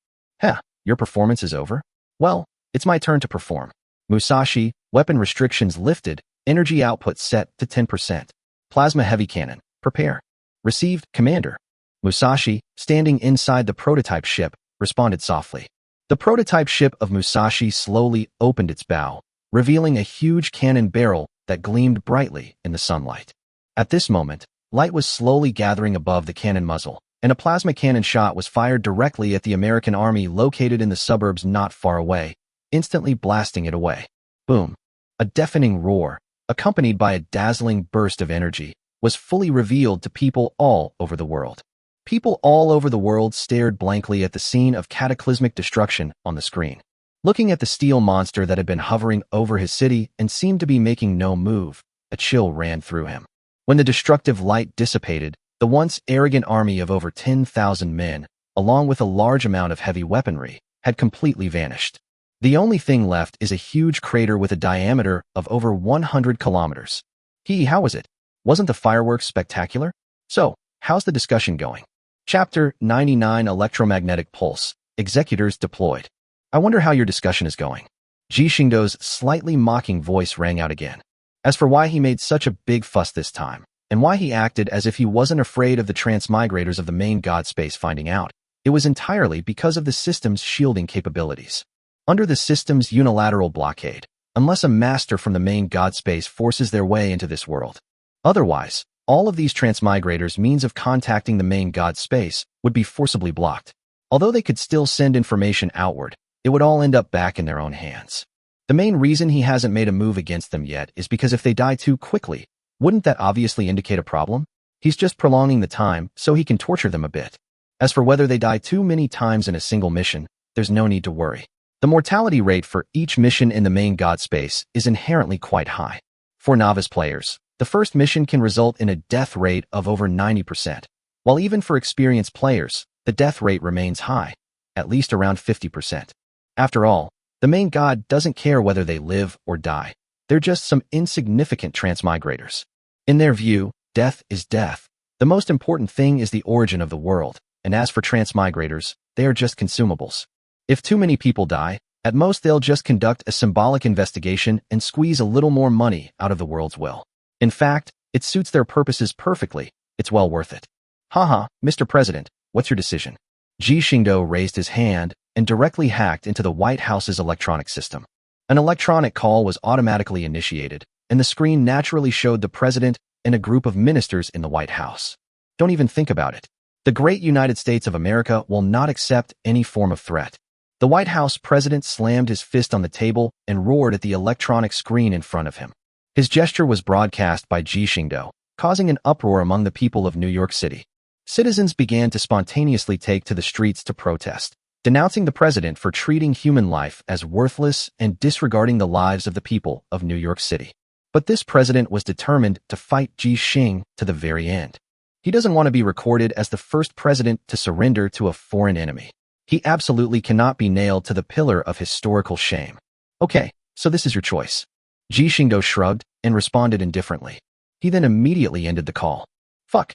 Speaker 1: Your performance is over? Well, it's my turn to perform. Musashi, weapon restrictions lifted, energy output set to 10%. Plasma heavy cannon, prepare. Received, Commander. Musashi, standing inside the prototype ship, responded softly. The prototype ship of Musashi slowly opened its bow, revealing a huge cannon barrel that gleamed brightly in the sunlight. At this moment, light was slowly gathering above the cannon muzzle, and a plasma cannon shot was fired directly at the American army located in the suburbs not far away, instantly blasting it away. Boom! A deafening roar, accompanied by a dazzling burst of energy, was fully revealed to people all over the world. People all over the world stared blankly at the scene of cataclysmic destruction on the screen. Looking at the steel monster that had been hovering over his city and seemed to be making no move, a chill ran through him. When the destructive light dissipated, the once arrogant army of over 10,000 men, along with a large amount of heavy weaponry, had completely vanished. The only thing left is a huge crater with a diameter of over 100 kilometers. How was it? Wasn't the fireworks spectacular? So, how's the discussion going? Chapter 99 Electromagnetic Pulse, Executors Deployed. I wonder how your discussion is going. Ji Xingdou's slightly mocking voice rang out again. As for why he made such a big fuss this time, and why he acted as if he wasn't afraid of the transmigrators of the main god space finding out, it was entirely because of the system's shielding capabilities. Under the system's unilateral blockade, unless a master from the main god space forces their way into this world. Otherwise, all of these transmigrators' means of contacting the main god space would be forcibly blocked. Although they could still send information outward, it would all end up back in their own hands. The main reason he hasn't made a move against them yet is because if they die too quickly, wouldn't that obviously indicate a problem? He's just prolonging the time so he can torture them a bit. As for whether they die too many times in a single mission, there's no need to worry. The mortality rate for each mission in the main god space is inherently quite high. For novice players, the first mission can result in a death rate of over 90%, while even for experienced players, the death rate remains high, at least around 50%. After all, the main god doesn't care whether they live or die. They're just some insignificant transmigrators. In their view, death is death. The most important thing is the origin of the world, and as for transmigrators, they are just consumables. If too many people die, at most they'll just conduct a symbolic investigation and squeeze a little more money out of the world's will. In fact, It suits their purposes perfectly. It's well worth it. Haha, Mr. President, what's your decision? Ji Xingdou raised his hand and directly hacked into the White House's electronic system. An electronic call was automatically initiated, and the screen naturally showed the president and a group of ministers in the White House. Don't even think about it. The great United States of America will not accept any form of threat. The White House president slammed his fist on the table and roared at the electronic screen in front of him. His gesture was broadcast by Ji Xingdou, causing an uproar among the people of New York City. Citizens began to spontaneously take to the streets to protest, denouncing the president for treating human life as worthless and disregarding the lives of the people of New York City. But this president was determined to fight Ji Xing to the very end. He doesn't want to be recorded as the first president to surrender to a foreign enemy. He absolutely cannot be nailed to the pillar of historical shame. Okay, so this is your choice. Ji Xingdou shrugged and responded indifferently. He then immediately ended the call. Fuck.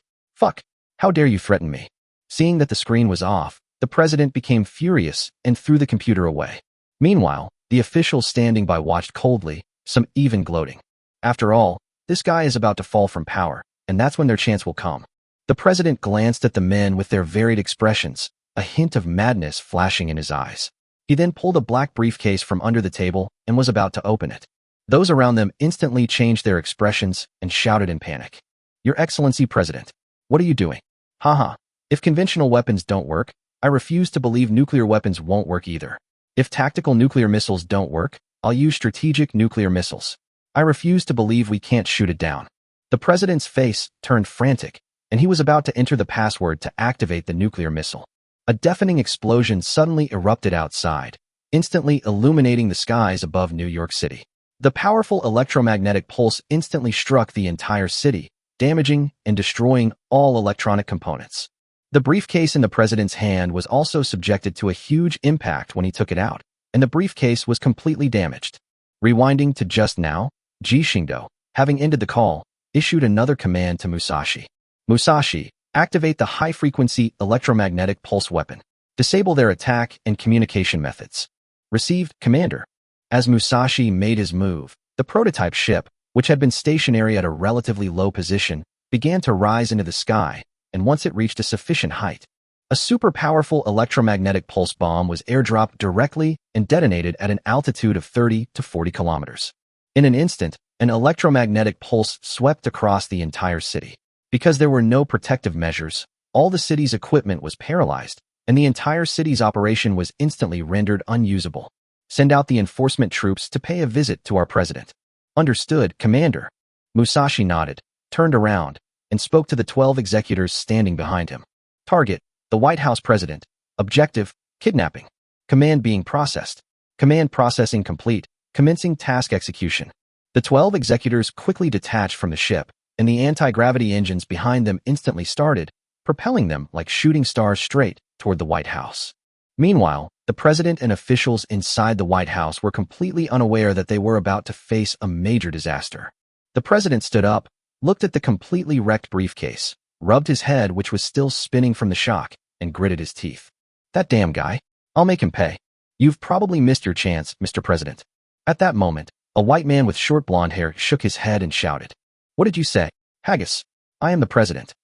Speaker 1: How dare you threaten me? Seeing that the screen was off, the president became furious and threw the computer away. Meanwhile, the officials standing by watched coldly, some even gloating. After all, this guy is about to fall from power, and that's when their chance will come. The president glanced at the men with their varied expressions, a hint of madness flashing in his eyes. He then pulled a black briefcase from under the table and was about to open it. Those around them instantly changed their expressions and shouted in panic. Your Excellency President, what are you doing? Haha, if conventional weapons don't work, I refuse to believe nuclear weapons won't work either. If tactical nuclear missiles don't work, I'll use strategic nuclear missiles. I refuse to believe we can't shoot it down. The president's face turned frantic, and he was about to enter the password to activate the nuclear missile. A deafening explosion suddenly erupted outside, instantly illuminating the skies above New York City. The powerful electromagnetic pulse instantly struck the entire city, damaging and destroying all electronic components. The briefcase in the president's hand was also subjected to a huge impact when he took it out, and the briefcase was completely damaged. Rewinding to just now, Ji Xingdou, having ended the call, issued another command to Musashi. Musashi, activate the high-frequency electromagnetic pulse weapon. Disable their attack and communication methods. Received, Commander. As Musashi made his move, the prototype ship, which had been stationary at a relatively low position, began to rise into the sky, and once it reached a sufficient height, a super-powerful electromagnetic pulse bomb was airdropped directly and detonated at an altitude of 30 to 40 kilometers. In an instant, an electromagnetic pulse swept across the entire city. Because there were no protective measures, all the city's equipment was paralyzed, and the entire city's operation was instantly rendered unusable. Send out the enforcement troops to pay a visit to our president. Understood, Commander. Musashi nodded, turned around, and spoke to the 12 executors standing behind him. Target, the White House president. Objective, kidnapping. Command being processed. Command processing complete. Commencing task execution. The 12 executors quickly detached from the ship, and the anti-gravity engines behind them instantly started, propelling them like shooting stars straight toward the White House. Meanwhile, the president and officials inside the White House were completely unaware that they were about to face a major disaster. The president stood up, looked at the completely wrecked briefcase, rubbed his head, which was still spinning from the shock, and gritted his teeth. That damn guy. I'll make him pay. You've probably missed your chance, Mr. President. At that moment, a white man with short blonde hair shook his head and shouted. What did you say? Haggis. I am the president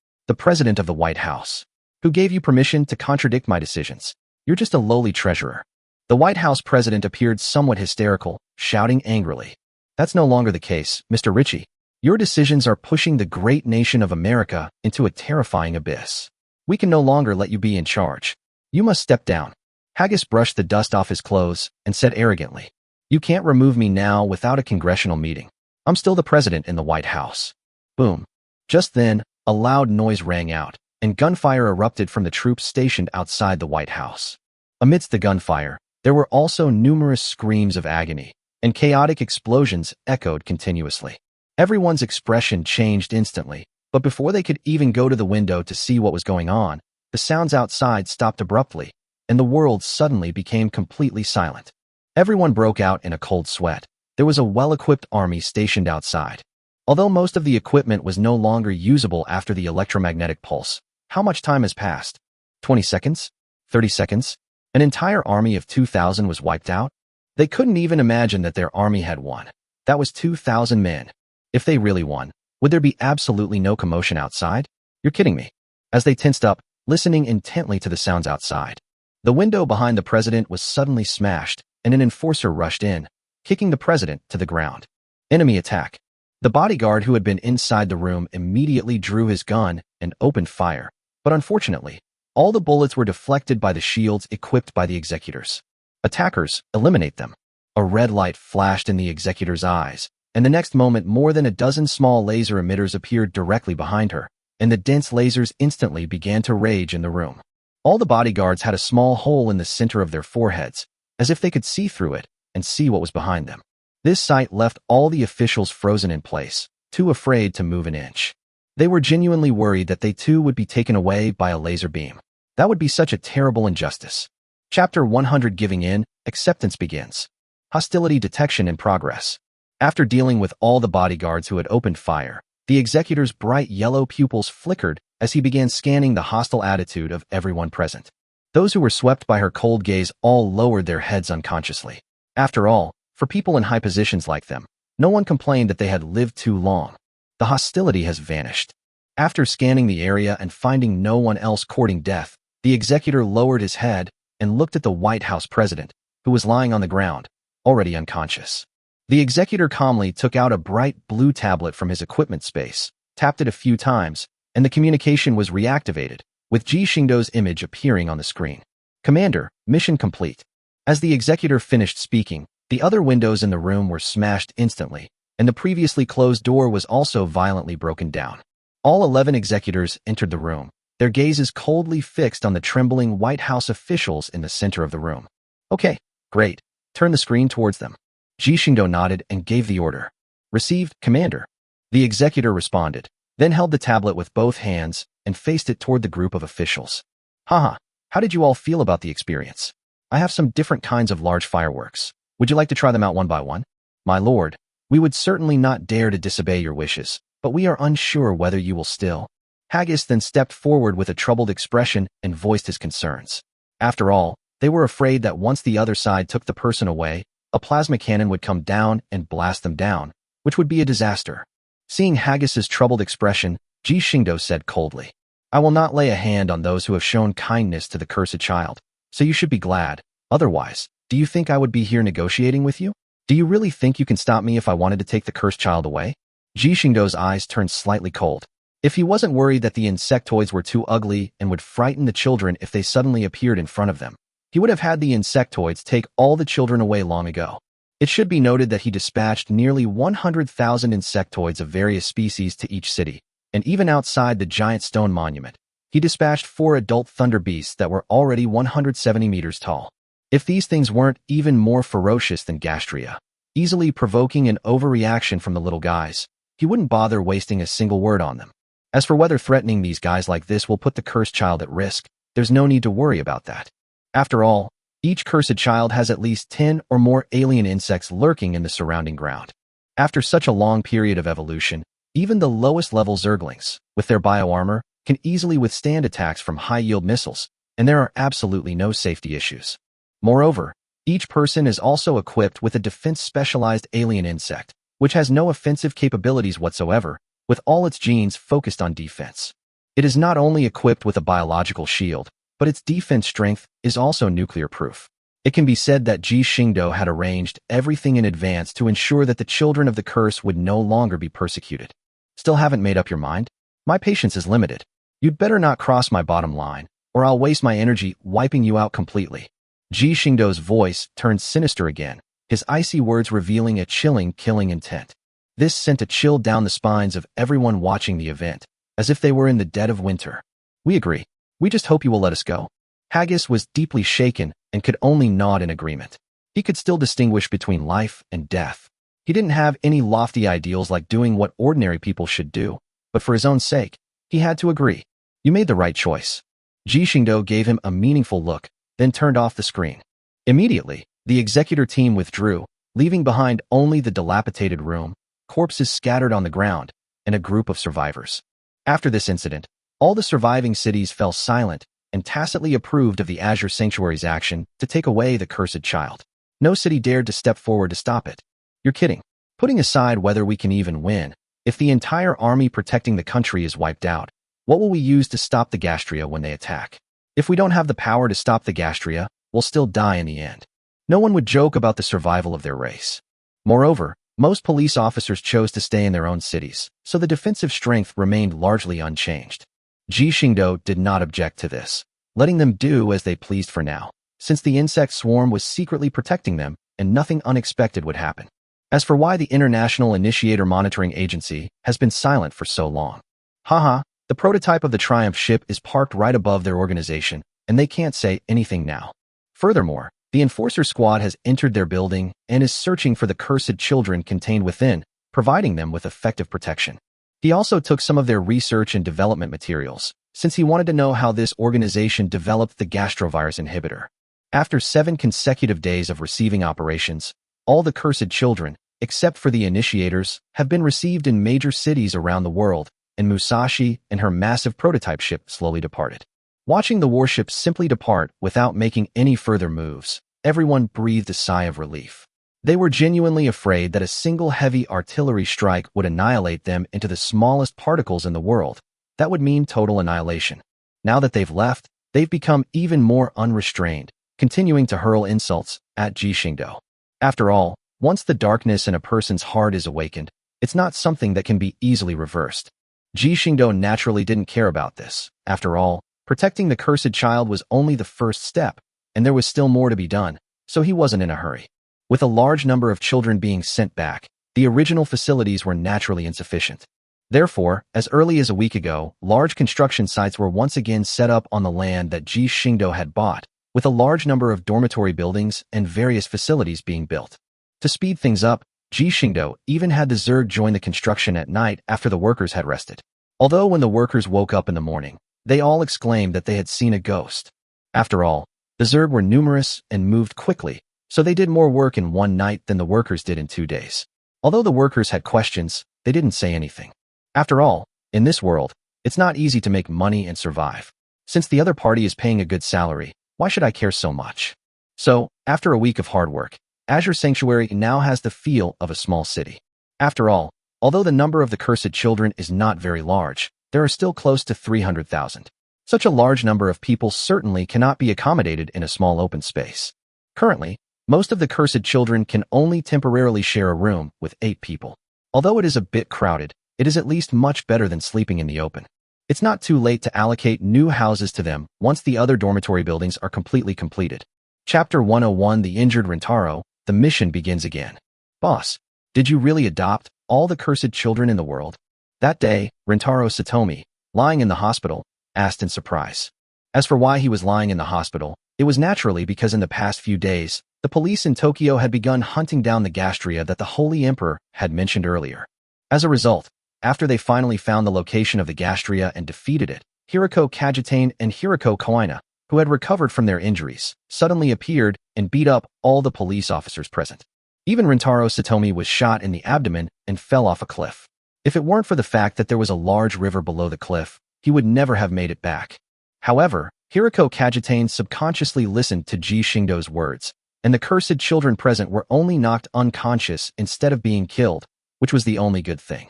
Speaker 1: of the White House. Who gave you permission to contradict my decisions? You're just a lowly treasurer. The White House president appeared somewhat hysterical, shouting angrily. That's no longer the case, Mr. Ritchie. Your decisions are pushing the great nation of America into a terrifying abyss. We can no longer let you be in charge. You must step down. Haggis brushed the dust off his clothes and said arrogantly, You can't remove me now without a congressional meeting. I'm still the president in the White House. Boom. Just then, a loud noise rang out, and gunfire erupted from the troops stationed outside the White House. Amidst the gunfire, there were also numerous screams of agony, and chaotic explosions echoed continuously. Everyone's expression changed instantly, but before they could even go to the window to see what was going on, the sounds outside stopped abruptly, and the world suddenly became completely silent. Everyone broke out in a cold sweat. There was a well-equipped army stationed outside. Although most of the equipment was no longer usable after the electromagnetic pulse, how much time has passed? 20 seconds? 30 seconds? An entire army of 2,000 was wiped out? They couldn't even imagine that their army had won. That was 2,000 men. If they really won, Would there be absolutely no commotion outside? You're kidding me. As they tensed up, listening intently to the sounds outside. The window behind the president was suddenly smashed, and an enforcer rushed in, kicking the president to the ground. Enemy attack. The bodyguard who had been inside the room immediately drew his gun and opened fire, but unfortunately, all the bullets were deflected by the shields equipped by the executors. Attackers, eliminate them. A red light flashed in the executor's eyes, and the next moment more than a dozen small laser emitters appeared directly behind her, and the dense lasers instantly began to rage in the room. All the bodyguards had a small hole in the center of their foreheads, as if they could see through it and see what was behind them. This sight left all the officials frozen in place, too afraid to move an inch. They were genuinely worried that they too would be taken away by a laser beam. That would be such a terrible injustice. Chapter 100 Giving in, Acceptance begins. Hostility detection in progress. After dealing with all the bodyguards who had opened fire, the executor's bright yellow pupils flickered as he began scanning the hostile attitude of everyone present. Those who were swept by her cold gaze all lowered their heads unconsciously. After all, for people in high positions like them, no one complained that they had lived too long. The hostility has vanished. After scanning the area and finding no one else courting death, the executor lowered his head and looked at the White House president, who was lying on the ground, already unconscious. The executor calmly took out a bright blue tablet from his equipment space, tapped it a few times, and the communication was reactivated, with Ji Xingdou's image appearing on the screen. Commander, mission complete. As the executor finished speaking, the other windows in the room were smashed instantly, and the previously closed door was also violently broken down. All 11 executors entered the room, their gazes coldly fixed on the trembling White House officials in the center of the room. Okay, great. Turn the screen towards them. Ji Xingdou nodded and gave the order. Received, Commander. The executor responded, then held the tablet with both hands and faced it toward the group of officials. Haha, how did you all feel about the experience? I have some different kinds of large fireworks. Would you like to try them out one by one? My lord, we would certainly not dare to disobey your wishes, but we are unsure whether you will still. Haggis then stepped forward with a troubled expression and voiced his concerns. After all, they were afraid that once the other side took the person away, a plasma cannon would come down and blast them down, which would be a disaster. Seeing Haggis's troubled expression, Ji Xingdou said coldly, I will not lay a hand on those who have shown kindness to the cursed child, so you should be glad. Otherwise, do you think I would be here negotiating with you? Do you really think you can stop me if I wanted to take the cursed child away? Ji Xingdou's eyes turned slightly cold. If he wasn't worried that the insectoids were too ugly and would frighten the children if they suddenly appeared in front of them, he would have had the insectoids take all the children away long ago. It should be noted that he dispatched nearly 100,000 insectoids of various species to each city, and even outside the giant stone monument, he dispatched 4 adult thunder beasts that were already 170 meters tall. If these things weren't even more ferocious than Gastria, easily provoking an overreaction from the little guys, he wouldn't bother wasting a single word on them. As for whether threatening these guys like this will put the cursed child at risk, there's no need to worry about that. After all, each cursed child has at least 10 or more alien insects lurking in the surrounding ground. After such a long period of evolution, even the lowest level zerglings, with their bioarmor, can easily withstand attacks from high-yield missiles, and there are absolutely no safety issues. Moreover, each person is also equipped with a defense-specialized alien insect, which has no offensive capabilities whatsoever, with all its genes focused on defense. It is not only equipped with a biological shield, but its defense strength is also nuclear-proof. It can be said that Ji Xingdou had arranged everything in advance to ensure that the children of the curse would no longer be persecuted. Still haven't made up your mind? My patience is limited. You'd better not cross my bottom line, or I'll waste my energy wiping you out completely. Ji Xingdou's voice turned sinister again, his icy words revealing a chilling, killing intent. This sent a chill down the spines of everyone watching the event, as if they were in the dead of winter. We agree. We just hope you will let us go. Haggis was deeply shaken and could only nod in agreement. He could still distinguish between life and death. He didn't have any lofty ideals like doing what ordinary people should do, but for his own sake, he had to agree. You made the right choice. Ji Xingdou gave him a meaningful look, then turned off the screen. Immediately, the executor team withdrew, leaving behind only the dilapidated room, corpses scattered on the ground, and a group of survivors. After this incident, all the surviving cities fell silent and tacitly approved of the Azure Sanctuary's action to take away the cursed child. No city dared to step forward to stop it. You're kidding. Putting aside whether we can even win, If the entire army protecting the country is wiped out, what will we use to stop the Gastria when they attack? If we don't have the power to stop the Gastria, we'll still die in the end. No one would joke about the survival of their race. Moreover, most police officers chose to stay in their own cities, so the defensive strength remained largely unchanged. Ji Xingdou did not object to this, letting them do as they pleased for now, since the insect swarm was secretly protecting them and nothing unexpected would happen. As for why the International Initiator Monitoring Agency has been silent for so long. Haha, the prototype of the Triumph ship is parked right above their organization, and they can't say anything now. Furthermore, the Enforcer Squad has entered their building and is searching for the cursed children contained within, providing them with effective protection. He also took some of their research and development materials, since he wanted to know how this organization developed the gastrovirus inhibitor. After 7 consecutive days of receiving operations, all the cursed children, except for the initiators, have been received in major cities around the world, and Musashi and her massive prototype ship slowly departed. Watching the warship simply depart without making any further moves, everyone breathed a sigh of relief. They were genuinely afraid that a single heavy artillery strike would annihilate them into the smallest particles in the world. That would mean total annihilation. Now that they've left, they've become even more unrestrained, continuing to hurl insults at Ji Xingdou. After all, once the darkness in a person's heart is awakened, it's not something that can be easily reversed. Ji Xingdou naturally didn't care about this. After all, protecting the cursed child was only the first step, and there was still more to be done, so he wasn't in a hurry. With a large number of children being sent back, the original facilities were naturally insufficient. Therefore, as early as a week ago, large construction sites were once again set up on the land that Ji Xingdou had bought, with a large number of dormitory buildings and various facilities being built. To speed things up, Ji Xingdou even had the Zerg join the construction at night after the workers had rested. Although when the workers woke up in the morning, they all exclaimed that they had seen a ghost. After all, the Zerg were numerous and moved quickly, so they did more work in one night than the workers did in 2 days. Although the workers had questions, they didn't say anything. After all, in this world, it's not easy to make money and survive. Since the other party is paying a good salary, why should I care so much? So, after a week of hard work, Azure Sanctuary now has the feel of a small city. After all, although the number of the cursed children is not very large, there are still close to 300,000. Such a large number of people certainly cannot be accommodated in a small open space. Currently, most of the cursed children can only temporarily share a room with 8 people. Although it is a bit crowded, it is at least much better than sleeping in the open. It's not too late to allocate new houses to them once the other dormitory buildings are completely completed. Chapter 101 The Injured Rintaro. The mission begins again. Boss, did you really adopt all the cursed children in the world? That day, Rintaro Satomi, lying in the hospital, asked in surprise. As for why he was lying in the hospital, it was naturally because in the past few days, the police in Tokyo had begun hunting down the Gastria that the Holy Emperor had mentioned earlier. As a result, after they finally found the location of the Gastria and defeated it, Hiroko Kajitane and Hiroko Koina, who had recovered from their injuries, suddenly appeared and beat up all the police officers present. Even Rintaro Satomi was shot in the abdomen and fell off a cliff. If it weren't for the fact that there was a large river below the cliff, he would never have made it back. However, Hiroko Kajitane subconsciously listened to Ji Xingdou's words, and the cursed children present were only knocked unconscious instead of being killed, which was the only good thing.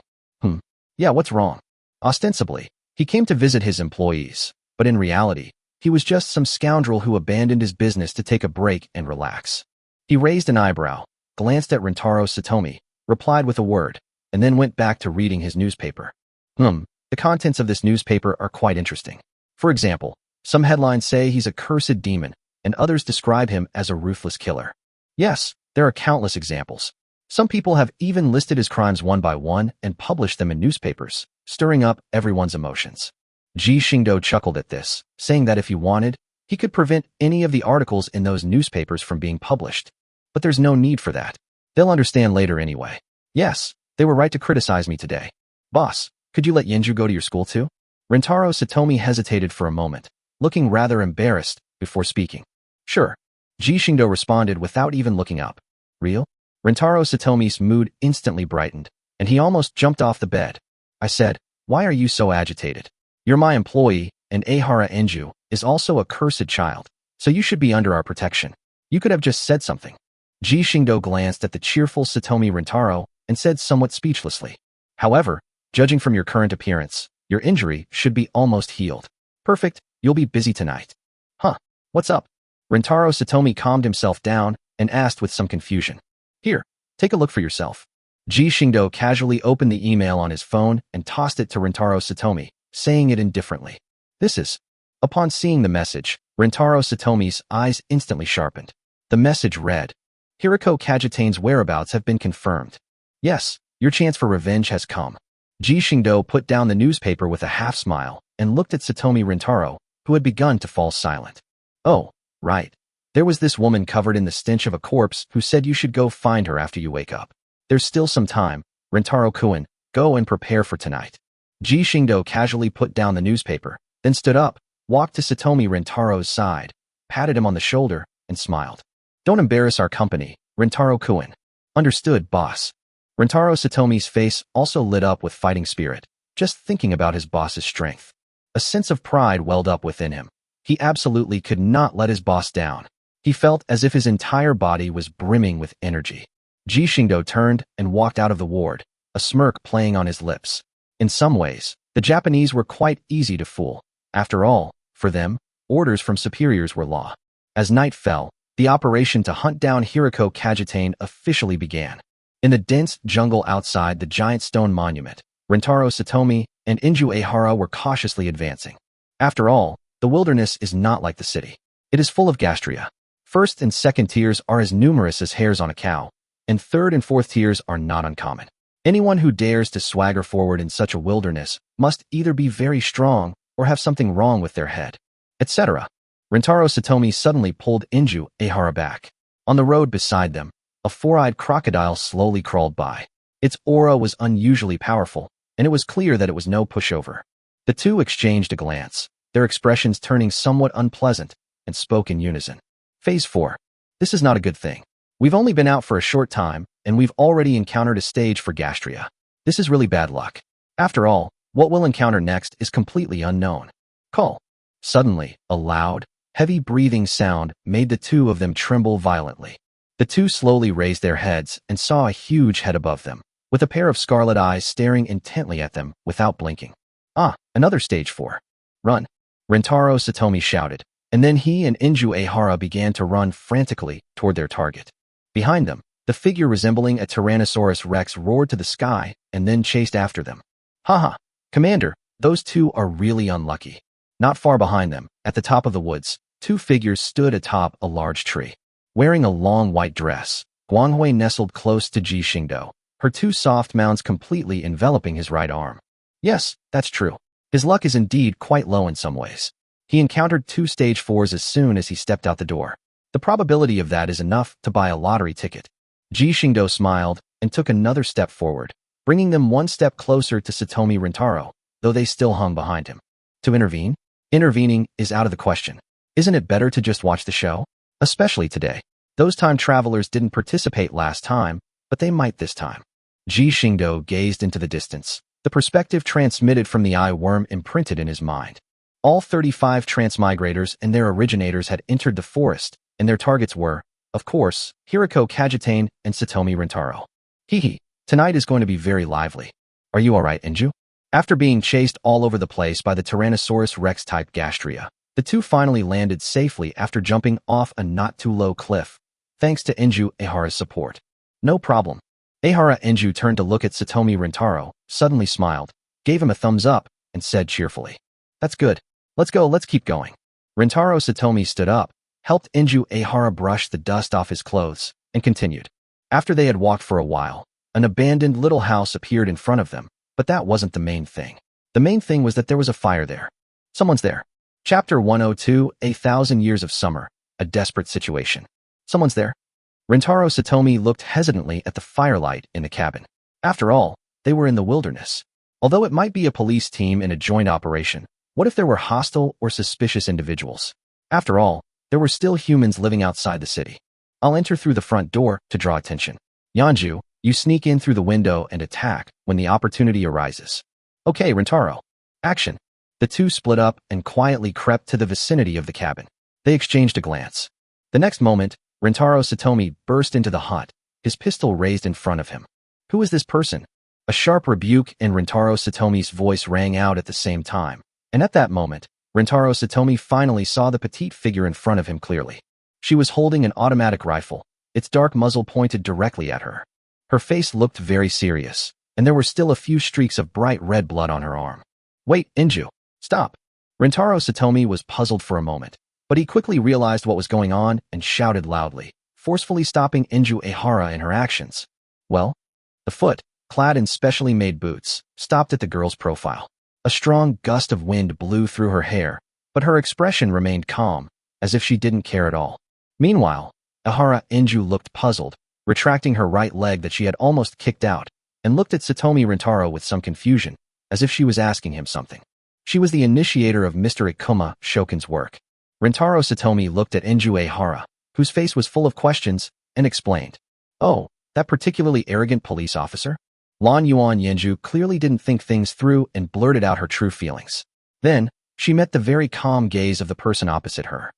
Speaker 1: Yeah, what's wrong? Ostensibly, he came to visit his employees, but in reality, he was just some scoundrel who abandoned his business to take a break and relax. He raised an eyebrow, glanced at Rintaro Satomi, replied with a word, and then went back to reading his newspaper. The contents of this newspaper are quite interesting. For example, some headlines say he's a cursed demon, and others describe him as a ruthless killer. Yes, there are countless examples. Some people have even listed his crimes one by one and published them in newspapers, stirring up everyone's emotions. Ji Xingdou chuckled at this, saying that if he wanted, he could prevent any of the articles in those newspapers from being published. But there's no need for that. They'll understand later anyway. Yes, they were right to criticize me today. Boss, could you let Yenju go to your school too? Rintaro Satomi hesitated for a moment, looking rather embarrassed before speaking. Sure. Ji Xingdou responded without even looking up. Real? Rintaro Satomi's mood instantly brightened, and he almost jumped off the bed. I said, why are you so agitated? You're my employee, and Ahara Enju is also a cursed child, so you should be under our protection. You could have just said something. Ji Xingdou glanced at the cheerful Satomi Rintaro and said somewhat speechlessly. However, judging from your current appearance, your injury should be almost healed. Perfect, you'll be busy tonight. Huh, what's up? Rintaro Satomi calmed himself down and asked with some confusion. Here, take a look for yourself. Ji Xingdou casually opened the email on his phone and tossed it to Rintaro Satomi, saying it indifferently. This is. Upon seeing the message, Rintaro Satomi's eyes instantly sharpened. The message read, Hiroko Kajitane's whereabouts have been confirmed. Yes, your chance for revenge has come. Ji Xingdou put down the newspaper with a half-smile and looked at Satomi Rintaro, who had begun to fall silent. Oh, right. There was this woman covered in the stench of a corpse who said you should go find her after you wake up. There's still some time, Rintaro-kun, go and prepare for tonight. Ji Xingdou casually put down the newspaper, then stood up, walked to Satomi Rintaro's side, patted him on the shoulder, and smiled. Don't embarrass our company, Rintaro-kun. Understood, boss. Rintaro Satomi's face also lit up with fighting spirit, just thinking about his boss's strength. A sense of pride welled up within him. He absolutely could not let his boss down. He felt as if his entire body was brimming with energy. Ji Xingdou turned and walked out of the ward, a smirk playing on his lips. In some ways, the Japanese were quite easy to fool. After all, for them, orders from superiors were law. As night fell, the operation to hunt down Hiroko Kajitane officially began. In the dense jungle outside the giant stone monument, Rintaro Satomi and Inju Ehara were cautiously advancing. After all, the wilderness is not like the city. It is full of gastria. First and second tiers are as numerous as hairs on a cow, and third and fourth tiers are not uncommon. Anyone who dares to swagger forward in such a wilderness must either be very strong or have something wrong with their head, etc. Rintaro Satomi suddenly pulled Inju Ehara back. On the road beside them, a four-eyed crocodile slowly crawled by. Its aura was unusually powerful, and it was clear that it was no pushover. The two exchanged a glance, their expressions turning somewhat unpleasant, and spoke in unison. Phase 4. This is not a good thing. We've only been out for a short time, and we've already encountered a stage for gastria. This is really bad luck. After all, what we'll encounter next is completely unknown. Call. Suddenly, a loud, heavy breathing sound made the two of them tremble violently. The two slowly raised their heads and saw a huge head above them, with a pair of scarlet eyes staring intently at them without blinking. Ah, another stage 4. Run. Rintaro Satomi shouted, and then he and Inju Ehara began to run frantically toward their target. Behind them, the figure resembling a Tyrannosaurus Rex roared to the sky and then chased after them. Haha, Commander, those two are really unlucky. Not far behind them, at the top of the woods, two figures stood atop a large tree. Wearing a long white dress, Guanghui nestled close to Ji Xingdou, her two soft mounds completely enveloping his right arm. Yes, that's true. His luck is indeed quite low in some ways. He encountered 2 stage 4s as soon as he stepped out the door. The probability of that is enough to buy a lottery ticket. Ji Xingdou smiled and took another step forward, bringing them 1 step closer to Satomi Rintaro, though they still hung behind him. To intervene? Intervening is out of the question. Isn't it better to just watch the show? Especially today. Those time travelers didn't participate last time, but they might this time. Ji Xingdou gazed into the distance. The perspective transmitted from the eye worm imprinted in his mind. All 35 transmigrators and their originators had entered the forest, and their targets were, of course, Hiroko Kajitane and Satomi Rintaro. Hee, tonight is going to be very lively. Are you alright, Inju? After being chased all over the place by the Tyrannosaurus Rex-type gastria, the two finally landed safely after jumping off a not-too-low cliff, thanks to Inju Ehara's support. No problem. Ehara Inju turned to look at Satomi Rintaro, suddenly smiled, gave him a thumbs up, and said cheerfully, That's good. Let's go, let's keep going. Rintaro Satomi stood up, helped Inju Ehara brush the dust off his clothes, and continued. After they had walked for a while, an abandoned little house appeared in front of them, but that wasn't the main thing. The main thing was that there was a fire there. Someone's there. Chapter 102, 1,000 Years of Summer, A Desperate Situation. Someone's there. Rintaro Satomi looked hesitantly at the firelight in the cabin. After all, they were in the wilderness. Although it might be a police team in a joint operation, what if there were hostile or suspicious individuals? After all, there were still humans living outside the city. I'll enter through the front door to draw attention. Yanju, you sneak in through the window and attack when the opportunity arises. Okay, Rintaro. Action. The two split up and quietly crept to the vicinity of the cabin. They exchanged a glance. The next moment, Rintaro Satomi burst into the hut, his pistol raised in front of him. Who is this person? A sharp rebuke in Rintaro Satomi's voice rang out at the same time, and at that moment, Rintaro Satomi finally saw the petite figure in front of him clearly. She was holding an automatic rifle, its dark muzzle pointed directly at her. Her face looked very serious, and there were still a few streaks of bright red blood on her arm. "Wait, Inju, stop!" Rintaro Satomi was puzzled for a moment, but he quickly realized what was going on and shouted loudly, forcefully stopping Inju Ehara in her actions. Well, the foot, clad in specially made boots, stopped at the girl's profile. A strong gust of wind blew through her hair, but her expression remained calm, as if she didn't care at all. Meanwhile, Ehara Inju looked puzzled, retracting her right leg that she had almost kicked out, and looked at Satomi Rintaro with some confusion, as if she was asking him something. She was the initiator of Mr. Ikuma Shokun's work. Rintaro Satomi looked at Inju Ehara, whose face was full of questions, and explained. "Oh, that particularly arrogant police officer?" Lan Yuan Yenju clearly didn't think things through and blurted out her true feelings. Then, she met the very calm gaze of the person opposite her.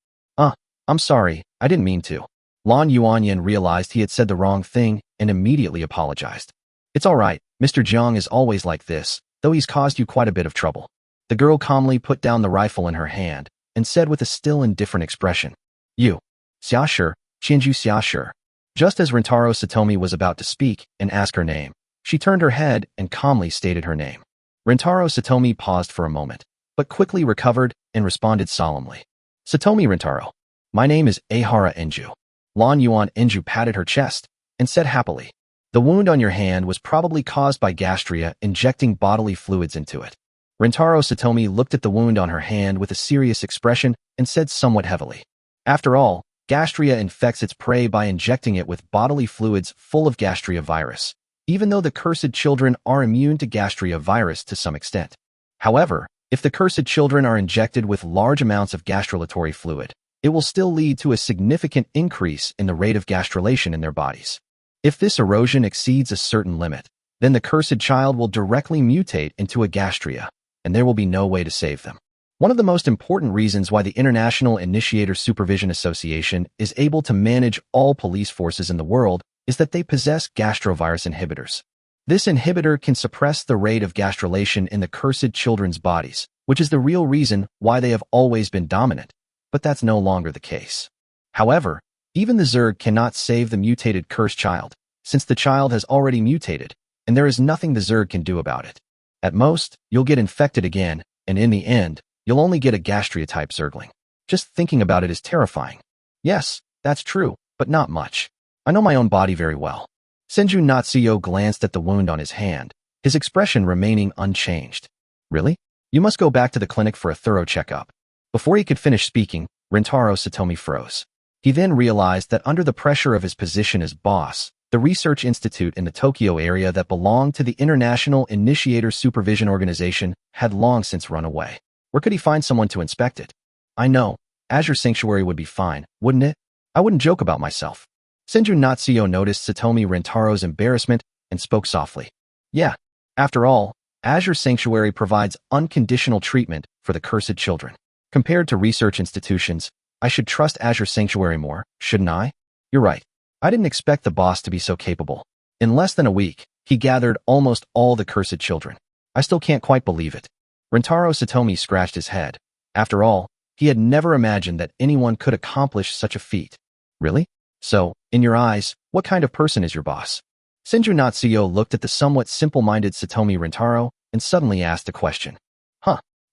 Speaker 1: I'm sorry, I didn't mean to." Lan Yuanyan realized he had said the wrong thing and immediately apologized. "It's all right, Mr. Jiang is always like this, though he's caused you quite a bit of trouble." The girl calmly put down the rifle in her hand and said with a still indifferent expression, "You, Xia Shi, Qianju Xia Shi." Just as Rintaro Satomi was about to speak and ask her name, she turned her head and calmly stated her name. Rintaro Satomi paused for a moment, but quickly recovered and responded solemnly. "Satomi Rintaro. My name is Ehara Inju." Lan Yuan Inju patted her chest and said happily, "The wound on your hand was probably caused by gastria injecting bodily fluids into it." Rintaro Satomi looked at the wound on her hand with a serious expression and said somewhat heavily, "After all, gastria infects its prey by injecting it with bodily fluids full of gastria virus, even though the cursed children are immune to gastria virus to some extent. However, if the cursed children are injected with large amounts of gastrulatory fluid, it will still lead to a significant increase in the rate of gastrulation in their bodies. If this erosion exceeds a certain limit, then the cursed child will directly mutate into a gastria, and there will be no way to save them. One of the most important reasons why the International Initiator Supervision Association is able to manage all police forces in the world is that they possess gastrovirus inhibitors. This inhibitor can suppress the rate of gastrulation in the cursed children's bodies, which is the real reason why they have always been dominant. But that's no longer the case. However, even the Zerg cannot save the mutated cursed child, since the child has already mutated, and there is nothing the Zerg can do about it. At most, you'll get infected again, and in the end, you'll only get a gastria-type Zergling. Just thinking about it is terrifying. Yes, that's true, but not much. I know my own body very well." Senju Natsuyo glanced at the wound on his hand, his expression remaining unchanged. "Really? You must go back to the clinic for a thorough checkup." Before he could finish speaking, Rintaro Satomi froze. He then realized that under the pressure of his position as boss, the research institute in the Tokyo area that belonged to the International Initiator Supervision Organization had long since run away. Where could he find someone to inspect it? "I know, Azure Sanctuary would be fine, wouldn't it? I wouldn't joke about myself." Senju Natsuyo noticed Satomi Rintaro's embarrassment and spoke softly. "Yeah, after all, Azure Sanctuary provides unconditional treatment for the cursed children. Compared to research institutions, I should trust Azure Sanctuary more, shouldn't I?" "You're right. I didn't expect the boss to be so capable. In less than a week, he gathered almost all the cursed children. I still can't quite believe it." Rintaro Satomi scratched his head. After all, he had never imagined that anyone could accomplish such a feat. "Really? So, in your eyes, what kind of person is your boss?" Senju Natsuyo looked at the somewhat simple-minded Satomi Rintaro and suddenly asked a question.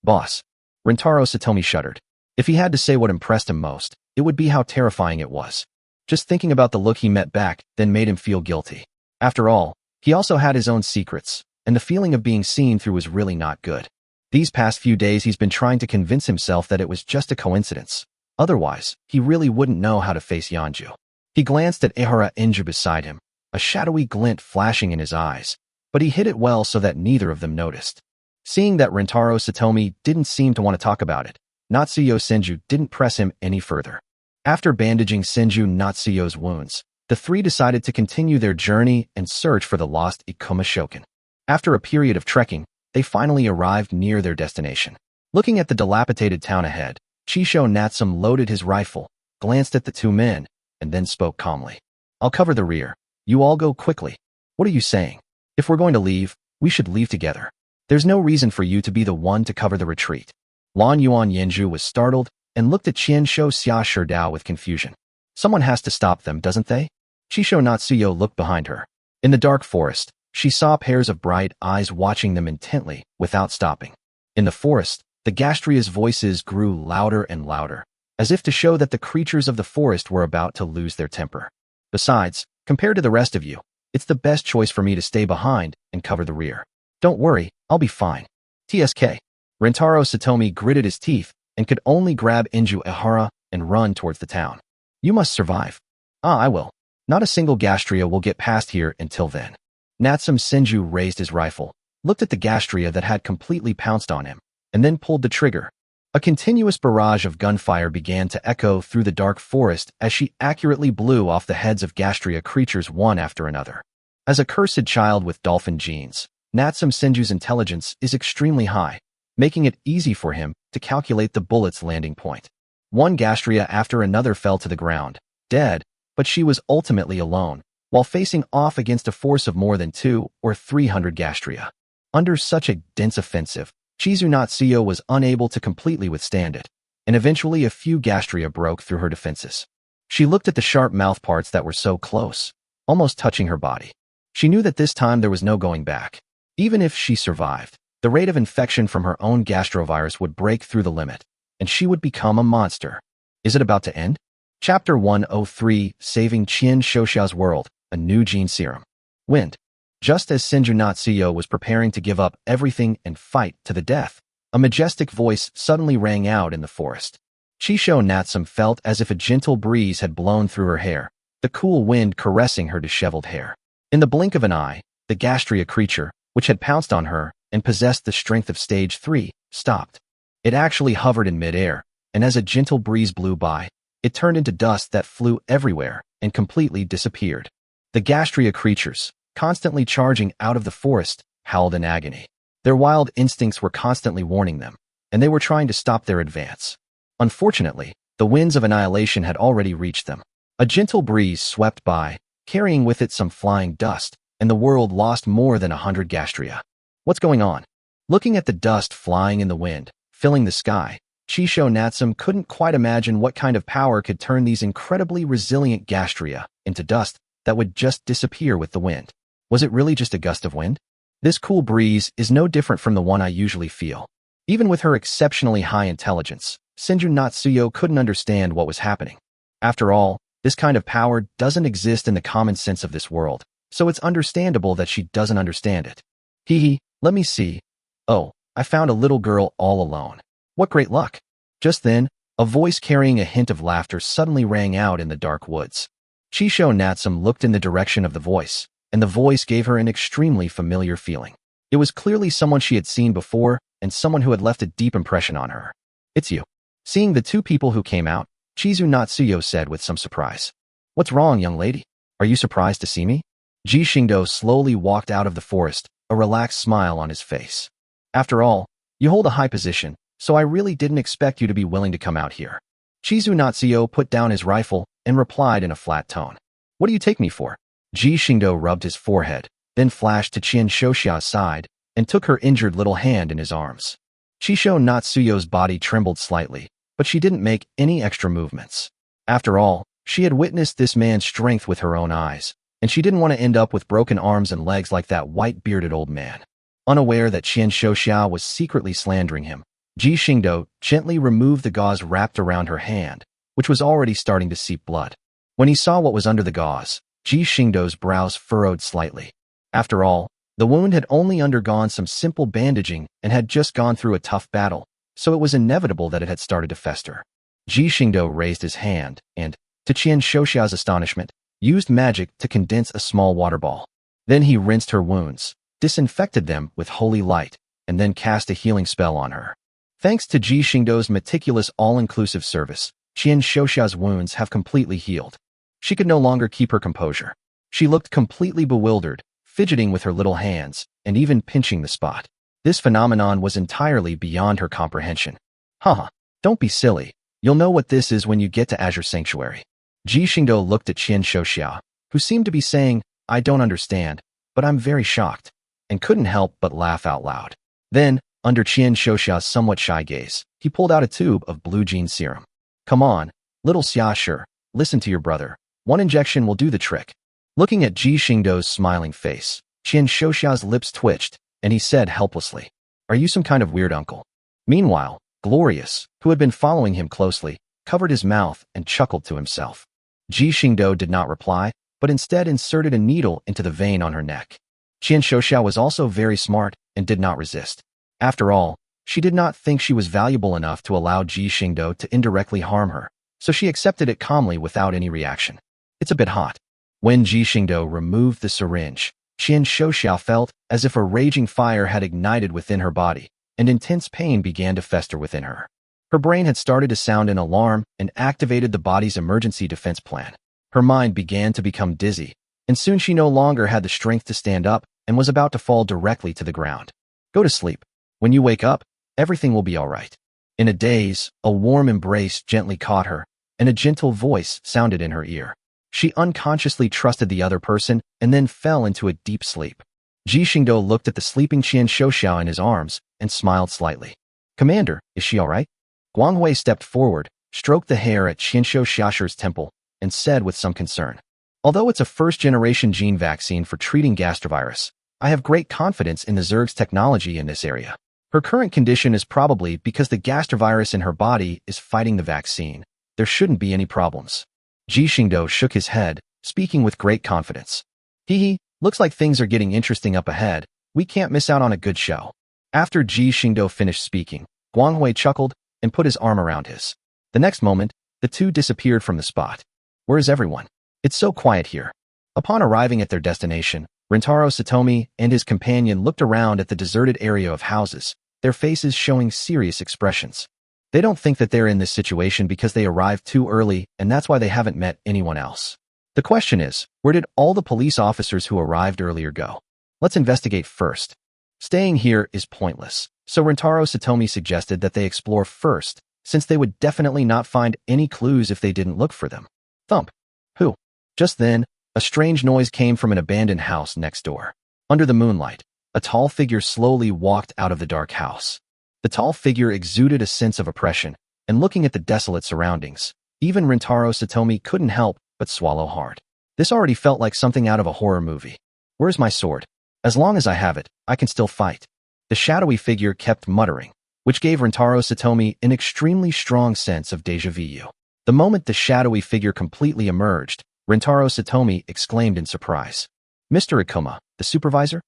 Speaker 1: Boss." Rintaro Satomi shuddered. If he had to say what impressed him most, it would be how terrifying it was. Just thinking about the look he met back then made him feel guilty. After all, he also had his own secrets, and the feeling of being seen through was really not good. These past few days he's been trying to convince himself that it was just a coincidence. Otherwise, he really wouldn't know how to face Yanju. He glanced at Ehara Inju beside him, a shadowy glint flashing in his eyes, but he hid it well so that neither of them noticed. Seeing that Rintaro Satomi didn't seem to want to talk about it, Natsuyo Senju didn't press him any further. After bandaging Senju Natsuyo's wounds, the three decided to continue their journey and search for the lost Ikuma Shokin. After a period of trekking, they finally arrived near their destination. Looking at the dilapidated town ahead, Chisho Natsum loaded his rifle, glanced at the two men, and then spoke calmly. "I'll cover the rear. You all go quickly." "What are you saying? If we're going to leave, We should leave together. There's no reason for you to be the one to cover the retreat. Lan Yuan Yanzhu was startled and looked at Shipgirl with confusion. Someone has to stop them, doesn't they? Chisho Natsuyo looked behind her. In the dark forest, she saw pairs of bright eyes watching them intently, without stopping. In the forest, the Gastria's voices grew louder and louder, as if to show that the creatures of the forest were about to lose their temper. Besides, compared to the rest of you, it's the best choice for me to stay behind and cover the rear. Don't worry, I'll be fine. TSK. Rentaro Satomi gritted his teeth and could only grab Inju Ehara and run towards the town. You must survive. I will. Not a single Gastria will get past here until then. Natsum Senju raised his rifle, looked at the Gastria that had completely pounced on him, and then pulled the trigger. A continuous barrage of gunfire began to echo through the dark forest as she accurately blew off the heads of Gastria creatures one after another. As a cursed child with dolphin genes, Natsum Senju's intelligence is extremely high, making it easy for him to calculate the bullet's landing point. One Gastria after another fell to the ground, dead, but she was ultimately alone, while facing off against a force of more than 200 or 300 Gastria. Under such a dense offensive, Chizu Natsuyo was unable to completely withstand it, and eventually a few Gastria broke through her defenses. She looked at the sharp mouthparts that were so close, almost touching her body. She knew that this time there was no going back. Even if she survived, the rate of infection from her own gastrovirus would break through the limit, and she would become a monster. Is it about to end? Chapter 103, Saving Qian Shouxiao's World, a New Gene Serum. Wind. Just as Senju Natsuyo was preparing to give up everything and fight to the death, a majestic voice suddenly rang out in the forest. Chisho Natsum felt as if a gentle breeze had blown through her hair, the cool wind caressing her disheveled hair. In the blink of an eye, the Gastria creature, which had pounced on her and possessed the strength of stage 3, stopped. It actually hovered in midair, and as a gentle breeze blew by, it turned into dust that flew everywhere and completely disappeared. The Gastria creatures, constantly charging out of the forest, howled in agony. Their wild instincts were constantly warning them, and they were trying to stop their advance. Unfortunately, the winds of annihilation had already reached them. A gentle breeze swept by, carrying with it some flying dust, and the world lost more than 100 Gastria. What's going on? Looking at the dust flying in the wind, filling the sky, Chisho Natsum couldn't quite imagine what kind of power could turn these incredibly resilient Gastria into dust that would just disappear with the wind. Was it really just a gust of wind? This cool breeze is no different from the one I usually feel. Even with her exceptionally high intelligence, Senju Natsuyo couldn't understand what was happening. After all, this kind of power doesn't exist in the common sense of this world, so it's understandable that she doesn't understand it. Hee, let me see. Oh, I found a little girl all alone. What great luck. Just then, a voice carrying a hint of laughter suddenly rang out in the dark woods. Chisho Natsum looked in the direction of the voice, and the voice gave her an extremely familiar feeling. It was clearly someone she had seen before, and someone who had left a deep impression on her. It's you. Seeing the two people who came out, Chizu Natsuyo said with some surprise. What's wrong, young lady? Are you surprised to see me? Ji Xingdou slowly walked out of the forest, a relaxed smile on his face. After all, you hold a high position, so I really didn't expect you to be willing to come out here. Chizu Natsuyo put down his rifle and replied in a flat tone. What do you take me for? Ji Xingdou rubbed his forehead, then flashed to Qian Shouxia's side and took her injured little hand in his arms. Chisho Natsuyo's body trembled slightly, but she didn't make any extra movements. After all, she had witnessed this man's strength with her own eyes, and she didn't want to end up with broken arms and legs like that white-bearded old man. Unaware that Qian Shouxia was secretly slandering him, Ji Xingdou gently removed the gauze wrapped around her hand, which was already starting to seep blood. When he saw what was under the gauze, Ji Xingdou's brows furrowed slightly. After all, the wound had only undergone some simple bandaging and had just gone through a tough battle, so it was inevitable that it had started to fester. Ji Xingdou raised his hand and, to Qian Shouxia's astonishment, used magic to condense a small water ball. Then he rinsed her wounds, disinfected them with holy light, and then cast a healing spell on her. Thanks to Ji Xingdou's meticulous all-inclusive service, Qian Shouxia's wounds have completely healed. She could no longer keep her composure. She looked completely bewildered, fidgeting with her little hands, and even pinching the spot. This phenomenon was entirely beyond her comprehension. Haha, don't be silly. You'll know what this is when you get to Azure Sanctuary. Ji Xingdou looked at Qian Shouxia, who seemed to be saying, I don't understand, but I'm very shocked. and couldn't help but laugh out loud. Then, under Qian Shouxia's somewhat shy gaze, he pulled out a tube of blue jean serum. Come on, little Xia Shi, listen to your brother. One injection will do the trick. Looking at Ji Xingdou's smiling face, Qian Shouxia's lips twitched, and he said helplessly, Are you some kind of weird uncle? Meanwhile, Glorious, who had been following him closely, covered his mouth and chuckled to himself. Ji Xingdou did not reply, but instead inserted a needle into the vein on her neck. Qian Shouxia was also very smart and did not resist. After all, she did not think she was valuable enough to allow Ji Xingdou to indirectly harm her, so she accepted it calmly without any reaction. It's a bit hot. When Ji Xingdou removed the syringe, Qian Shouxia felt as if a raging fire had ignited within her body, and intense pain began to fester within her. Her brain had started to sound an alarm and activated the body's emergency defense plan. Her mind began to become dizzy, and soon she no longer had the strength to stand up and was about to fall directly to the ground. Go to sleep. When you wake up, everything will be all right. In a daze, a warm embrace gently caught her, and a gentle voice sounded in her ear. She unconsciously trusted the other person and then fell into a deep sleep. Ji Xingdou looked at the sleeping Qian Shouxia in his arms and smiled slightly. Commander, is she all right? Guanghui stepped forward, stroked the hair at Qian Shouxia's temple, and said with some concern, Although it's a first-generation gene vaccine for treating gastrovirus, I have great confidence in the Zerg's technology in this area. Her current condition is probably because the gastrovirus in her body is fighting the vaccine. There shouldn't be any problems. Ji Xingdou shook his head, speaking with great confidence. Hee, looks like things are getting interesting up ahead. We can't miss out on a good show. After Ji Xingdou finished speaking, Guanghui chuckled and put his arm around his. The next moment, the two disappeared from the spot. Where is everyone? It's so quiet here. Upon arriving at their destination, Rintaro Satomi and his companion looked around at the deserted area of houses, their faces showing serious expressions. They don't think that they're in this situation because they arrived too early, and that's why they haven't met anyone else. The question is, where did all the police officers who arrived earlier go? Let's investigate first. Staying here is pointless, so Rintaro Satomi suggested that they explore first, since they would definitely not find any clues if they didn't look for them. Thump. Who? Just then, a strange noise came from an abandoned house next door. Under the moonlight, a tall figure slowly walked out of the dark house. The tall figure exuded a sense of oppression, and looking at the desolate surroundings, even Rintaro Satomi couldn't help but swallow hard. This already felt like something out of a horror movie. Where's my sword? As long as I have it, I can still fight. The shadowy figure kept muttering, which gave Rintaro Satomi an extremely strong sense of déjà vu. The moment the shadowy figure completely emerged, Rintaro Satomi exclaimed in surprise. Mr. Ikuma, the supervisor?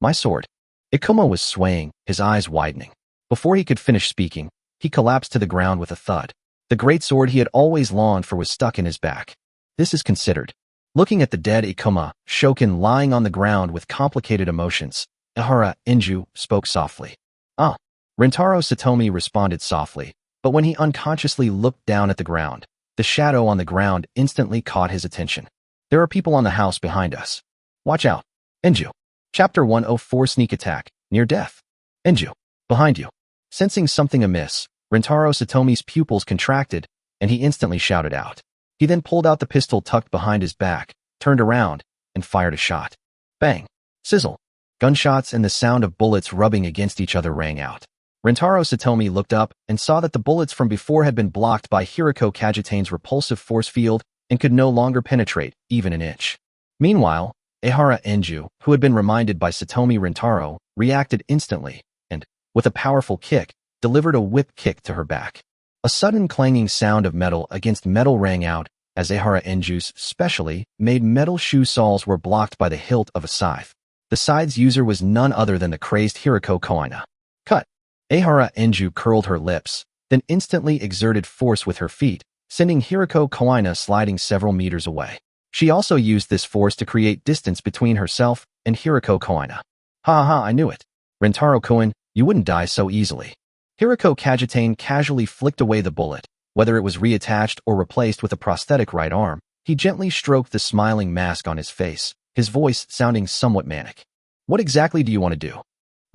Speaker 1: My sword. Ikuma was swaying, his eyes widening. Before he could finish speaking, he collapsed to the ground with a thud. The great sword he had always longed for was stuck in his back. This is considered. Looking at the dead Ikuma, Shokin lying on the ground with complicated emotions, Ihara Enju spoke softly. Ah. Rintaro Satomi responded softly, but when he unconsciously looked down at the ground, the shadow on the ground instantly caught his attention. There are people on the house behind us. Watch out. Enju. Chapter 104 Sneak Attack, Near Death. Enju. Behind you. Sensing something amiss, Rintaro Satomi's pupils contracted, and he instantly shouted out. He then pulled out the pistol tucked behind his back, turned around, and fired a shot. Bang! Sizzle! Gunshots and the sound of bullets rubbing against each other rang out. Rintaro Satomi looked up and saw that the bullets from before had been blocked by Hiriko Kajitane's repulsive force field and could no longer penetrate even an inch. Meanwhile, Ihara Enju, who had been reminded by Satomi Rintaro, reacted instantly, and, with a powerful kick, delivered a whip kick to her back. A sudden clanging sound of metal against metal rang out as Ihara Enju's specially made metal shoe soles were blocked by the hilt of a scythe. The scythe's user was none other than the crazed Hiriko Koina. Cut! Ihara Enju curled her lips, then instantly exerted force with her feet, sending Hiriko Koina sliding several meters away. She also used this force to create distance between herself and Hiriko Koina. Ha, I knew it. Rintaro-kun, you wouldn't die so easily. Hiriko Kajitane casually flicked away the bullet. Whether it was reattached or replaced with a prosthetic right arm, he gently stroked the smiling mask on his face, his voice sounding somewhat manic. What exactly do you want to do?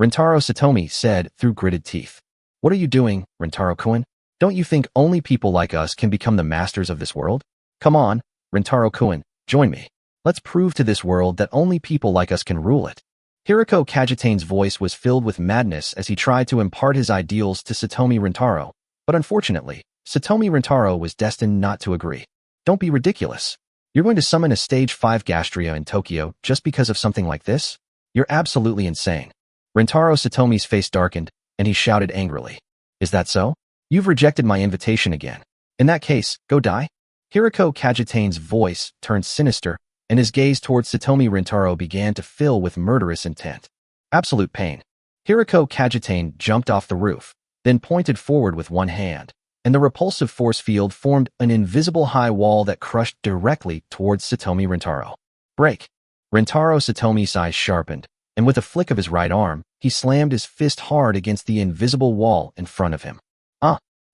Speaker 1: Rintaro Satomi said through gritted teeth. What are you doing, Rintaro-kun? Don't you think only people like us can become the masters of this world? Come on, Rintaro-kun, join me. Let's prove to this world that only people like us can rule it. Hiriko Kajitane's voice was filled with madness as he tried to impart his ideals to Satomi Rintaro, but unfortunately, Satomi Rintaro was destined not to agree. Don't be ridiculous. You're going to summon a stage 5 Gastria in Tokyo just because of something like this? You're absolutely insane. Rintaro Satomi's face darkened, and he shouted angrily. Is that so? You've rejected my invitation again. In that case, go die? Hiriko Kajitane's voice turned sinister, and his gaze towards Satomi Rintaro began to fill with murderous intent. Absolute pain. Hiriko Kajitane jumped off the roof, then pointed forward with one hand, and the repulsive force field formed an invisible high wall that crushed directly towards Satomi Rintaro. Break! Rintaro Satomi's eyes sharpened, and with a flick of his right arm, he slammed his fist hard against the invisible wall in front of him.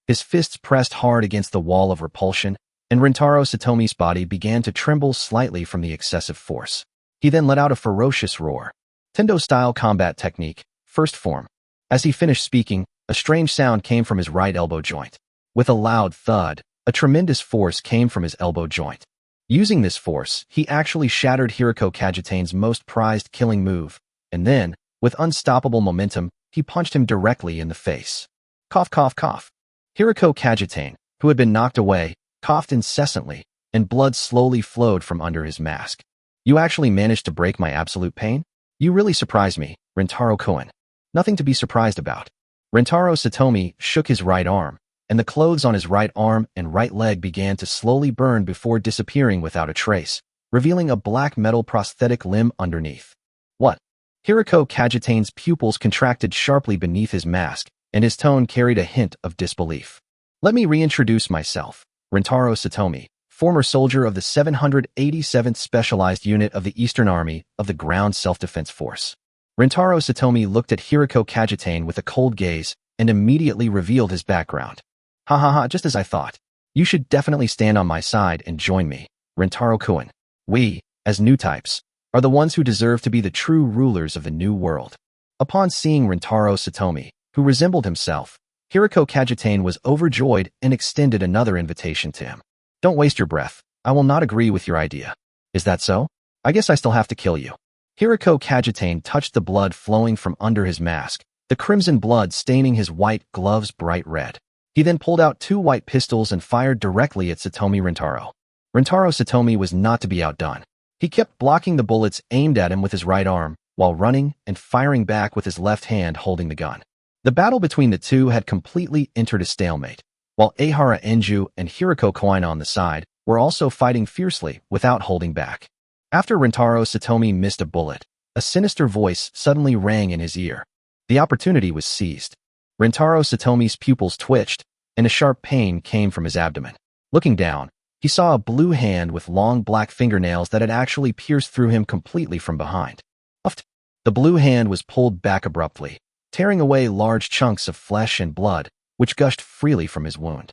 Speaker 1: His fists pressed hard against the wall of repulsion, and Rintaro Satomi's body began to tremble slightly from the excessive force. He then let out a ferocious roar. Tendo-style combat technique, first form. As he finished speaking, a strange sound came from his right elbow joint. With a loud thud, a tremendous force came from his elbow joint. Using this force, he actually shattered Hiriko Kajitane's most prized killing move, and then, with unstoppable momentum, he punched him directly in the face. Cough, cough, cough. Hiriko Kajitane, who had been knocked away, coughed incessantly, and blood slowly flowed from under his mask. You actually managed to break my absolute pain? You really surprised me, Rintaro-kun. Nothing to be surprised about. Rintaro Satomi shook his right arm, and the clothes on his right arm and right leg began to slowly burn before disappearing without a trace, revealing a black metal prosthetic limb underneath. What? Hiriko Kajitane's pupils contracted sharply beneath his mask, and his tone carried a hint of disbelief. Let me reintroduce myself, Rintaro Satomi, former soldier of the 787th Specialized Unit of the Eastern Army of the Ground Self-Defense Force. Rintaro Satomi looked at Hiriko Kajitane with a cold gaze and immediately revealed his background. Ha ha ha, just as I thought. You should definitely stand on my side and join me, Rintaro-kun. We, as new types, are the ones who deserve to be the true rulers of the new world. Upon seeing Rintaro Satomi, who resembled himself, Hiriko Kajitane was overjoyed and extended another invitation to him. Don't waste your breath. I will not agree with your idea. Is that so? I guess I still have to kill you. Hiriko Kajitane touched the blood flowing from under his mask, the crimson blood staining his white gloves bright red. He then pulled out 2 white pistols and fired directly at Satomi Rintaro. Rintaro Satomi was not to be outdone. He kept blocking the bullets aimed at him with his right arm, while running and firing back with his left hand holding the gun. The battle between the two had completely entered a stalemate, while Ehara Enju and Hiriko Koina on the side were also fighting fiercely without holding back. After Rintaro Satomi missed a bullet, a sinister voice suddenly rang in his ear. The opportunity was seized. Rintaro Satomi's pupils twitched, and a sharp pain came from his abdomen. Looking down, he saw a blue hand with long black fingernails that had actually pierced through him completely from behind. Uft! The blue hand was pulled back abruptly, tearing away large chunks of flesh and blood, which gushed freely from his wound.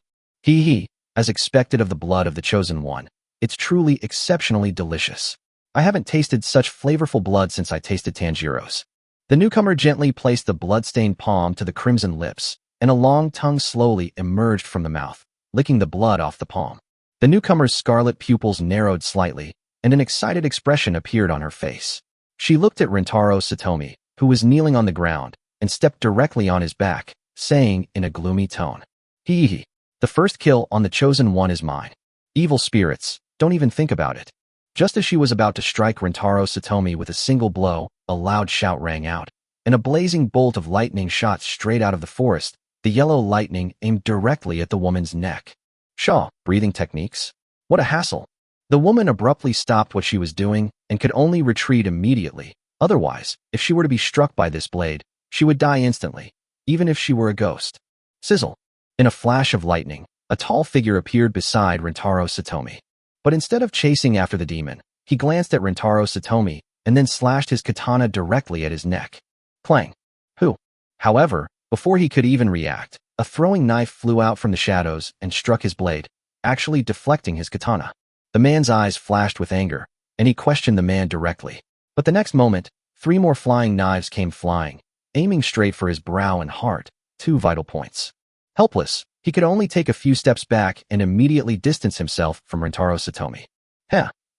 Speaker 1: As expected of the blood of the chosen one, it's truly exceptionally delicious. I haven't tasted such flavorful blood since I tasted Tanjiro's. The newcomer gently placed the blood-stained palm to the crimson lips, and a long tongue slowly emerged from the mouth, licking the blood off the palm. The newcomer's scarlet pupils narrowed slightly, and an excited expression appeared on her face. She looked at Rintaro Satomi, who was kneeling on the ground, and stepped directly on his back, saying in a gloomy tone, the first kill on the chosen one is mine. Evil spirits, don't even think about it. Just as she was about to strike Rintaro Satomi with a single blow, a loud shout rang out, and a blazing bolt of lightning shot straight out of the forest, the yellow lightning aimed directly at the woman's neck. Shaw, breathing techniques? What a hassle. The woman abruptly stopped what she was doing and could only retreat immediately. Otherwise, if she were to be struck by this blade, she would die instantly, even if she were a ghost. Sizzle. In a flash of lightning, a tall figure appeared beside Rintaro Satomi. But instead of chasing after the demon, he glanced at Rintaro Satomi and then slashed his katana directly at his neck. Clang. However, before he could even react, a throwing knife flew out from the shadows and struck his blade, actually deflecting his katana. The man's eyes flashed with anger, and he questioned the man directly. But the next moment, 3 more flying knives came flying, aiming straight for his brow and heart, 2 vital points. Helpless, he could only take a few steps back and immediately distance himself from Rintaro Satomi.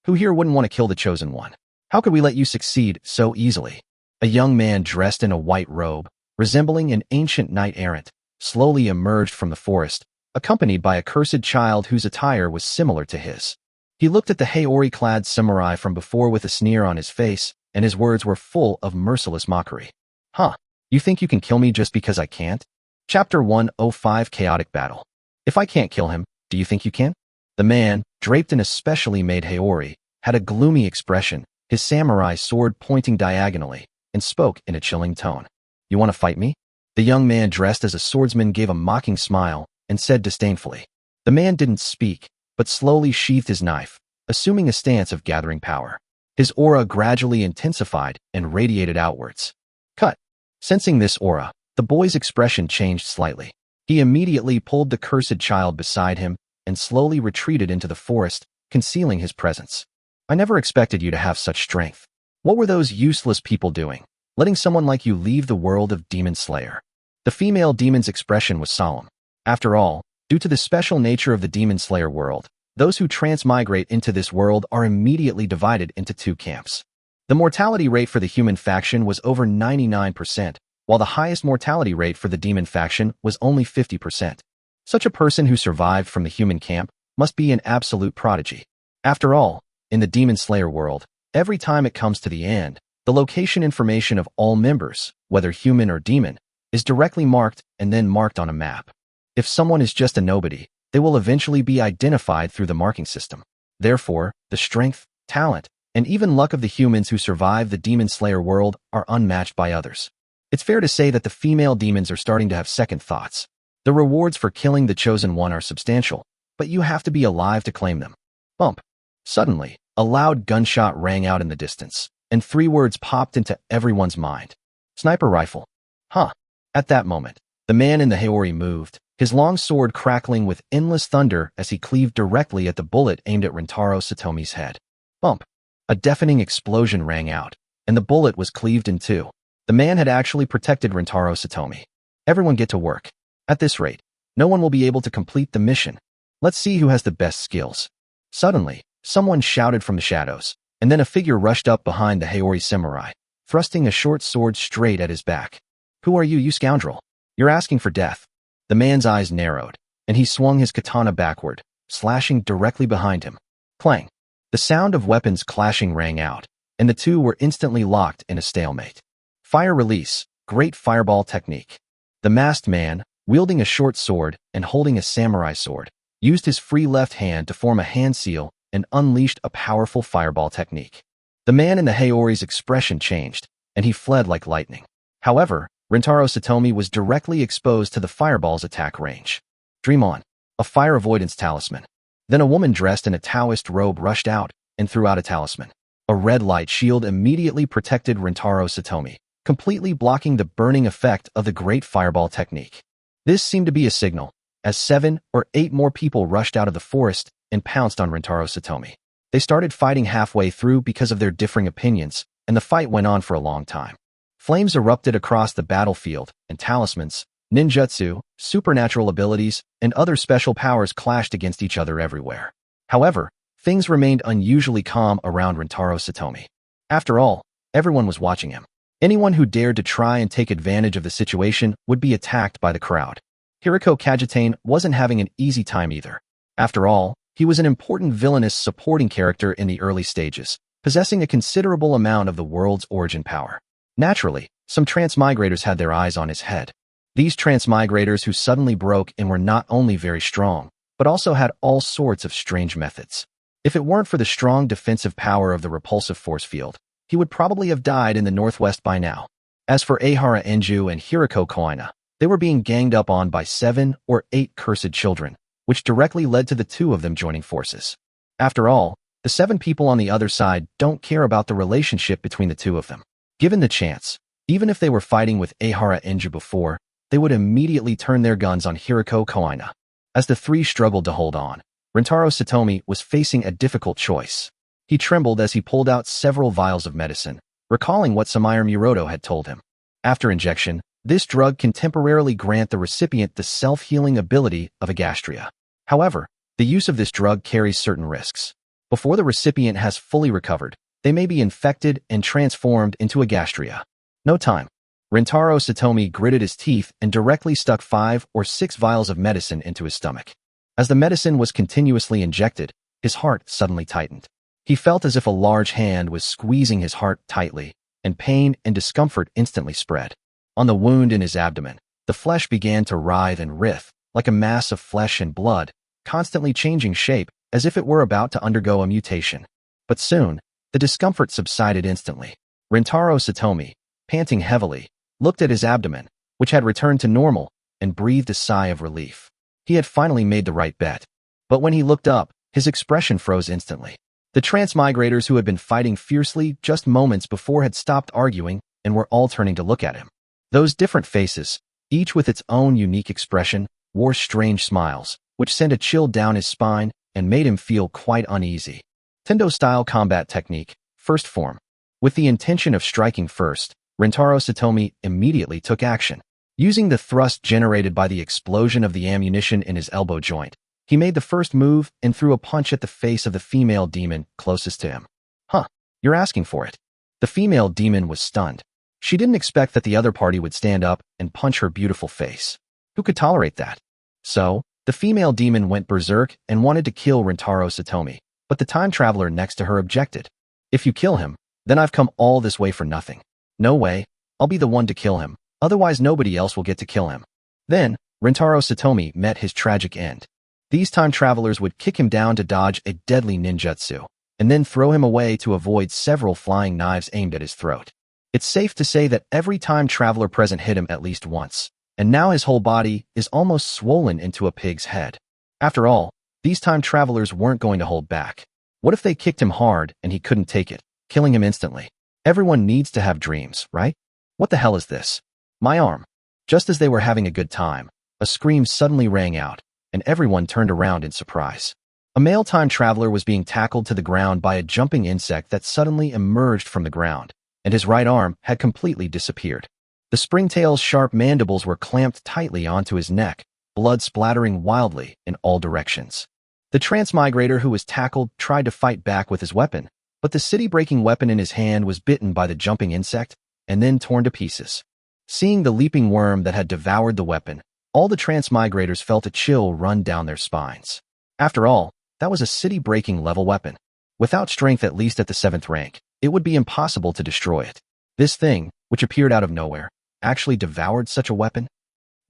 Speaker 1: Who here wouldn't want to kill the chosen one? How could we let you succeed so easily? A young man dressed in a white robe, resembling an ancient knight-errant, slowly emerged from the forest, accompanied by a cursed child whose attire was similar to his. He looked at the Haori-clad samurai from before with a sneer on his face, and his words were full of merciless mockery. Huh, you think you can kill me just because I can't? Chapter 105 Chaotic Battle. If I can't kill him, do you think you can? The man, draped in a specially made Haori, had a gloomy expression, his samurai sword pointing diagonally, and spoke in a chilling tone. You want to fight me? The young man dressed as a swordsman gave a mocking smile and said disdainfully. The man didn't speak, but slowly sheathed his knife, assuming a stance of gathering power. His aura gradually intensified and radiated outwards. Cut. Sensing this aura, the boy's expression changed slightly. He immediately pulled the cursed child beside him and slowly retreated into the forest, concealing his presence. I never expected you to have such strength. What were those useless people doing, letting someone like you leave the world of Demon Slayer? The female demon's expression was solemn. After all, due to the special nature of the Demon Slayer world, those who transmigrate into this world are immediately divided into two camps. The mortality rate for the human faction was over 99%, while the highest mortality rate for the demon faction was only 50%. Such a person who survived from the human camp must be an absolute prodigy. After all, in the Demon Slayer world, every time it comes to the end, the location information of all members, whether human or demon, is directly marked and then marked on a map. If someone is just a nobody, they will eventually be identified through the marking system. Therefore, the strength, talent, and even luck of the humans who survive the Demon Slayer world are unmatched by others. It's fair to say that the female demons are starting to have second thoughts. The rewards for killing the Chosen One are substantial, but you have to be alive to claim them. Bump. Suddenly, a loud gunshot rang out in the distance, and three words popped into everyone's mind. Sniper rifle. Huh. At that moment, the man in the Haori moved, his long sword crackling with endless thunder as he cleaved directly at the bullet aimed at Rintaro Satomi's head. Bump. A deafening explosion rang out, and the bullet was cleaved in two. The man had actually protected Rintaro Satomi. Everyone get to work. At this rate, no one will be able to complete the mission. Let's see who has the best skills. Suddenly, someone shouted from the shadows, and then a figure rushed up behind the Haori samurai, thrusting a short sword straight at his back. Who are you, you scoundrel? You're asking for death. The man's eyes narrowed, and he swung his katana backward, slashing directly behind him. Clang. The sound of weapons clashing rang out, and the two were instantly locked in a stalemate. Fire release, great fireball technique. The masked man, wielding a short sword and holding a samurai sword, used his free left hand to form a hand seal and unleashed a powerful fireball technique. The man in the Haori's expression changed, and he fled like lightning. However, Rintaro Satomi was directly exposed to the fireball's attack range. Dream on. A fire avoidance talisman. Then a woman dressed in a Taoist robe rushed out and threw out a talisman. A red light shield immediately protected Rintaro Satomi, completely blocking the burning effect of the great fireball technique. This seemed to be a signal, as 7 or 8 more people rushed out of the forest and pounced on Rintaro Satomi. They started fighting halfway through because of their differing opinions, and the fight went on for a long time. Flames erupted across the battlefield, and talismans, ninjutsu, supernatural abilities, and other special powers clashed against each other everywhere. However, things remained unusually calm around Rintaro Satomi. After all, everyone was watching him. Anyone who dared to try and take advantage of the situation would be attacked by the crowd. Hiriko Kajitane wasn't having an easy time either. After all, he was an important villainous supporting character in the early stages, possessing a considerable amount of the world's origin power. Naturally, some transmigrators had their eyes on his head. These transmigrators who suddenly broke and were not only very strong, but also had all sorts of strange methods. If it weren't for the strong defensive power of the repulsive force field, he would probably have died in the northwest by now. As for Ehara Enju and Hiriko Koina, they were being ganged up on by 7 or 8 cursed children, which directly led to the 2 of them joining forces. After all, the 7 people on the other side don't care about the relationship between the 2 of them. Given the chance, even if they were fighting with Ehara Enju before, they would immediately turn their guns on Hiriko Koina. As the 3 struggled to hold on, Rintaro Satomi was facing a difficult choice. He trembled as he pulled out several vials of medicine, recalling what Samaire Muroto had told him. After injection, this drug can temporarily grant the recipient the self-healing ability of agastria. However, the use of this drug carries certain risks. Before the recipient has fully recovered, they may be infected and transformed into agastria. No time. Rintaro Satomi gritted his teeth and directly stuck 5 or 6 vials of medicine into his stomach. As the medicine was continuously injected, his heart suddenly tightened. He felt as if a large hand was squeezing his heart tightly, and pain and discomfort instantly spread. On the wound in his abdomen, the flesh began to writhe and writhe, like a mass of flesh and blood, constantly changing shape as if it were about to undergo a mutation. But soon, the discomfort subsided instantly. Rintaro Satomi, panting heavily, looked at his abdomen, which had returned to normal, and breathed a sigh of relief. He had finally made the right bet. But when he looked up, his expression froze instantly. The transmigrators who had been fighting fiercely just moments before had stopped arguing and were all turning to look at him. Those different faces, each with its own unique expression, wore strange smiles, which sent a chill down his spine and made him feel quite uneasy. Tendo-style combat technique, first form. With the intention of striking first, Rintaro Satomi immediately took action. Using the thrust generated by the explosion of the ammunition in his elbow joint, he made the first move and threw a punch at the face of the female demon closest to him. Huh, you're asking for it. The female demon was stunned. She didn't expect that the other party would stand up and punch her beautiful face. Who could tolerate that? So, the female demon went berserk and wanted to kill Rintaro Satomi, but the time traveler next to her objected. If you kill him, then I've come all this way for nothing. No way, I'll be the one to kill him, otherwise nobody else will get to kill him. Then, Rintaro Satomi met his tragic end. These time travelers would kick him down to dodge a deadly ninjutsu, and then throw him away to avoid several flying knives aimed at his throat. It's safe to say that every time traveler present hit him at least once, and now his whole body is almost swollen into a pig's head. After all, these time travelers weren't going to hold back. What if they kicked him hard and he couldn't take it, killing him instantly? Everyone needs to have dreams, right? What the hell is this? My arm. Just as they were having a good time, a scream suddenly rang out, and everyone turned around in surprise. A male time traveler was being tackled to the ground by a jumping insect that suddenly emerged from the ground, and his right arm had completely disappeared. The springtail's sharp mandibles were clamped tightly onto his neck, blood splattering wildly in all directions. The transmigrator who was tackled tried to fight back with his weapon, but the city-breaking weapon in his hand was bitten by the jumping insect and then torn to pieces. Seeing the leaping worm that had devoured the weapon, all the transmigrators felt a chill run down their spines. After all, that was a city-breaking level weapon. Without strength at least at the 7th rank, it would be impossible to destroy it. This thing, which appeared out of nowhere, actually devoured such a weapon?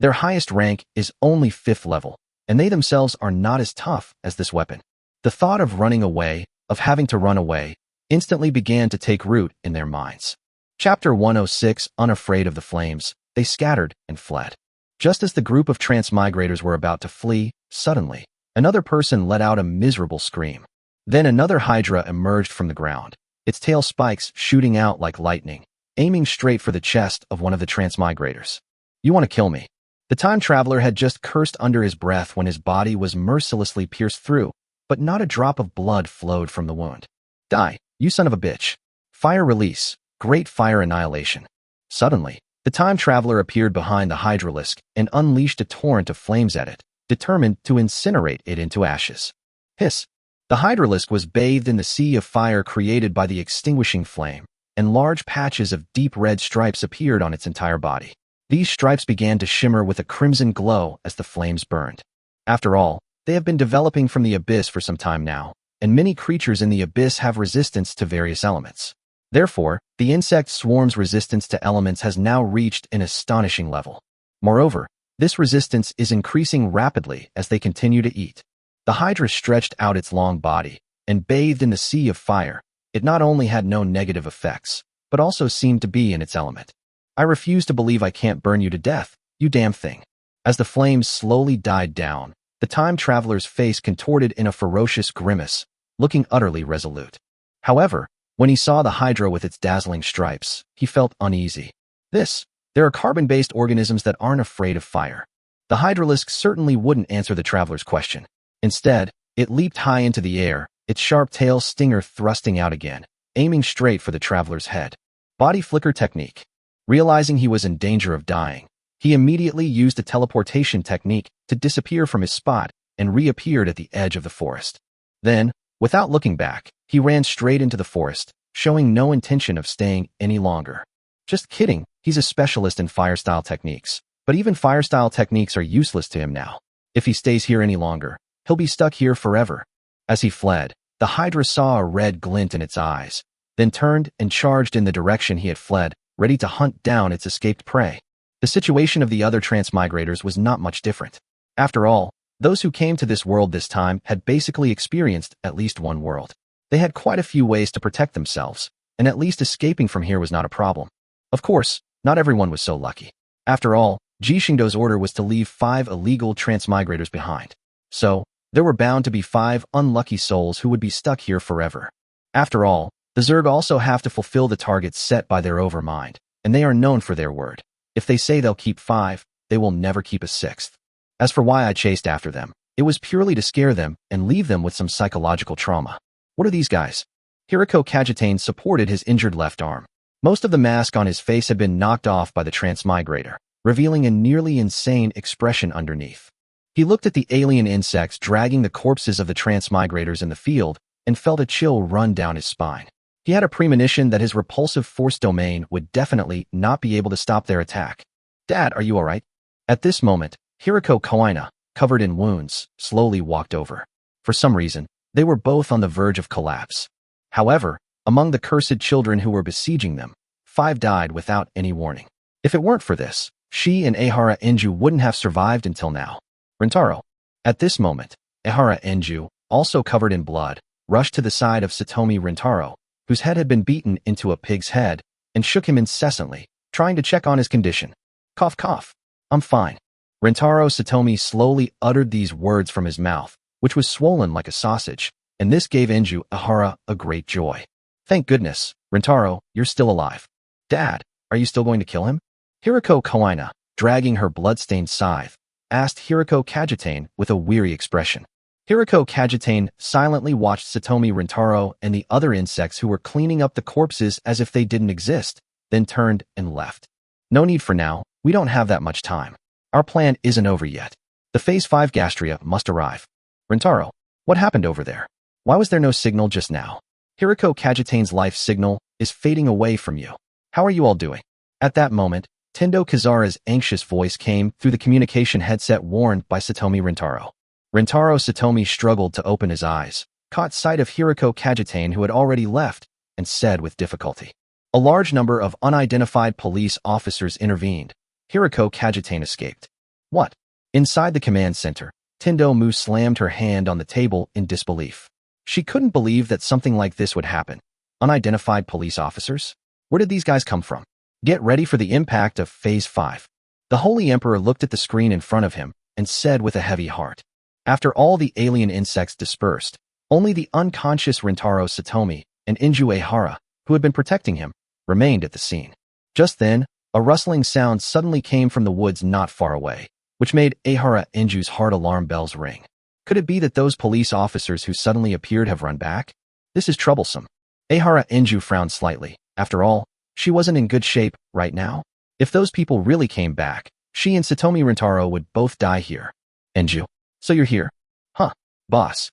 Speaker 1: Their highest rank is only 5th level, and they themselves are not as tough as this weapon. The thought of running away, of having to run away, instantly began to take root in their minds. Chapter 106, Unafraid of the Flames, they scattered and fled. Just as the group of transmigrators were about to flee, suddenly, another person let out a miserable scream. Then another hydra emerged from the ground, its tail spikes shooting out like lightning, aiming straight for the chest of one of the transmigrators. You want to kill me? The time traveler had just cursed under his breath when his body was mercilessly pierced through, but not a drop of blood flowed from the wound. Die, you son of a bitch. Fire release, great fire annihilation. Suddenly, the time traveler appeared behind the hydralisk and unleashed a torrent of flames at it, determined to incinerate it into ashes. Hiss. The hydralisk was bathed in the sea of fire created by the extinguishing flame, and large patches of deep red stripes appeared on its entire body. These stripes began to shimmer with a crimson glow as the flames burned. After all, they have been developing from the abyss for some time now, and many creatures in the abyss have resistance to various elements. Therefore, the insect swarm's resistance to elements has now reached an astonishing level. Moreover, this resistance is increasing rapidly as they continue to eat. The hydra stretched out its long body, and bathed in the sea of fire, it not only had no negative effects, but also seemed to be in its element. I refuse to believe I can't burn you to death, you damn thing. As the flames slowly died down, the time traveler's face contorted in a ferocious grimace, looking utterly resolute. However, when he saw the hydra with its dazzling stripes, he felt uneasy. There are carbon-based organisms that aren't afraid of fire. The hydralisk certainly wouldn't answer the traveler's question. Instead, it leaped high into the air, its sharp tail stinger thrusting out again, aiming straight for the traveler's head. Body flicker technique. Realizing he was in danger of dying, he immediately used a teleportation technique to disappear from his spot and reappeared at the edge of the forest. Then, without looking back, he ran straight into the forest, showing no intention of staying any longer. Just kidding, he's a specialist in fire-style techniques. But even fire-style techniques are useless to him now. If he stays here any longer, he'll be stuck here forever. As he fled, the Hydra saw a red glint in its eyes, then turned and charged in the direction he had fled, ready to hunt down its escaped prey. The situation of the other transmigrators was not much different. After all, those who came to this world this time had basically experienced at least one world. They had quite a few ways to protect themselves, and at least escaping from here was not a problem. Of course, not everyone was so lucky. After all, Ji Xingdou's order was to leave 5 illegal transmigrators behind. So, there were bound to be 5 unlucky souls who would be stuck here forever. After all, the Zerg also have to fulfill the targets set by their overmind, and they are known for their word. If they say they'll keep 5, they will never keep a 6th. As for why I chased after them, it was purely to scare them and leave them with some psychological trauma. What are these guys? Hiriko Kajitane supported his injured left arm. Most of the mask on his face had been knocked off by the transmigrator, revealing a nearly insane expression underneath. He looked at the alien insects dragging the corpses of the transmigrators in the field and felt a chill run down his spine. He had a premonition that his repulsive force domain would definitely not be able to stop their attack. "Dad, are you alright?" At this moment, Hiriko Koina, covered in wounds, slowly walked over. For some reason, they were both on the verge of collapse. However, among the cursed children who were besieging them, 5 died without any warning. If it weren't for this, she and Ehara Enju wouldn't have survived until now. Rintaro. At this moment, Ehara Enju, also covered in blood, rushed to the side of Satomi Rintaro, whose head had been beaten into a pig's head, and shook him incessantly, trying to check on his condition. Cough cough. "I'm fine." Rintaro Satomi slowly uttered these words from his mouth, which was swollen like a sausage, and this gave Enju Ehara a great joy. "Thank goodness, Rintaro, you're still alive." "Dad, are you still going to kill him?" Hiriko Koina, dragging her blood-stained scythe, asked Hiriko Kajitane with a weary expression. Hiriko Kajitane silently watched Satomi Rintaro and the other insects who were cleaning up the corpses as if they didn't exist, then turned and left. "No need for now, we don't have that much time. Our plan isn't over yet. The Phase 5 Gastria must arrive." "Rintaro, what happened over there? Why was there no signal just now?" "Hiriko Kajitane's life signal is fading away from you. How are you all doing?" At that moment, Tendo Kazara's anxious voice came through the communication headset worn by Satomi Rintaro. Rintaro Satomi struggled to open his eyes, caught sight of Hiriko Kajitane who had already left, and said with difficulty. A large number of unidentified police officers intervened. Hiriko Kajitane escaped. "What?" Inside the command center, Tendo Mu slammed her hand on the table in disbelief. She couldn't believe that something like this would happen. Unidentified police officers? Where did these guys come from? Get ready for the impact of Phase 5. The Holy Emperor looked at the screen in front of him and said with a heavy heart. After all the alien insects dispersed, only the unconscious Rintaro Satomi and Enju Ehara, who had been protecting him, remained at the scene. Just then, a rustling sound suddenly came from the woods not far away, which made Ehara Enju's heart alarm bells ring. Could it be that those police officers who suddenly appeared have run back? This is troublesome. Ehara Enju frowned slightly. After all, she wasn't in good shape right now. If those people really came back, she and Satomi Rintaro would both die here. "Enju, so you're here?" "Huh, boss."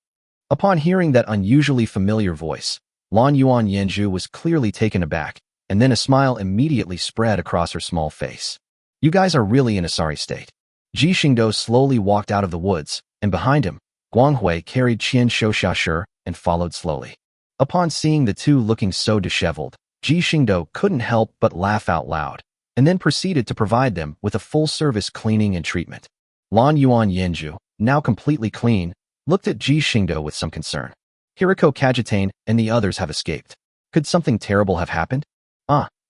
Speaker 1: Upon hearing that unusually familiar voice, Lan Yuan Yenju was clearly taken aback, and then a smile immediately spread across her small face. "You guys are really in a sorry state." Ji Xingdou slowly walked out of the woods, and behind him, Guanghui carried Qian Shouxiashi and followed slowly. Upon seeing the two looking so disheveled, Ji Xingdou couldn't help but laugh out loud, and then proceeded to provide them with a full-service cleaning and treatment. Lan Yuan Yenju, now completely clean, looked at Ji Xingdou with some concern. "Hiriko Kajitane and the others have escaped. Could something terrible have happened?"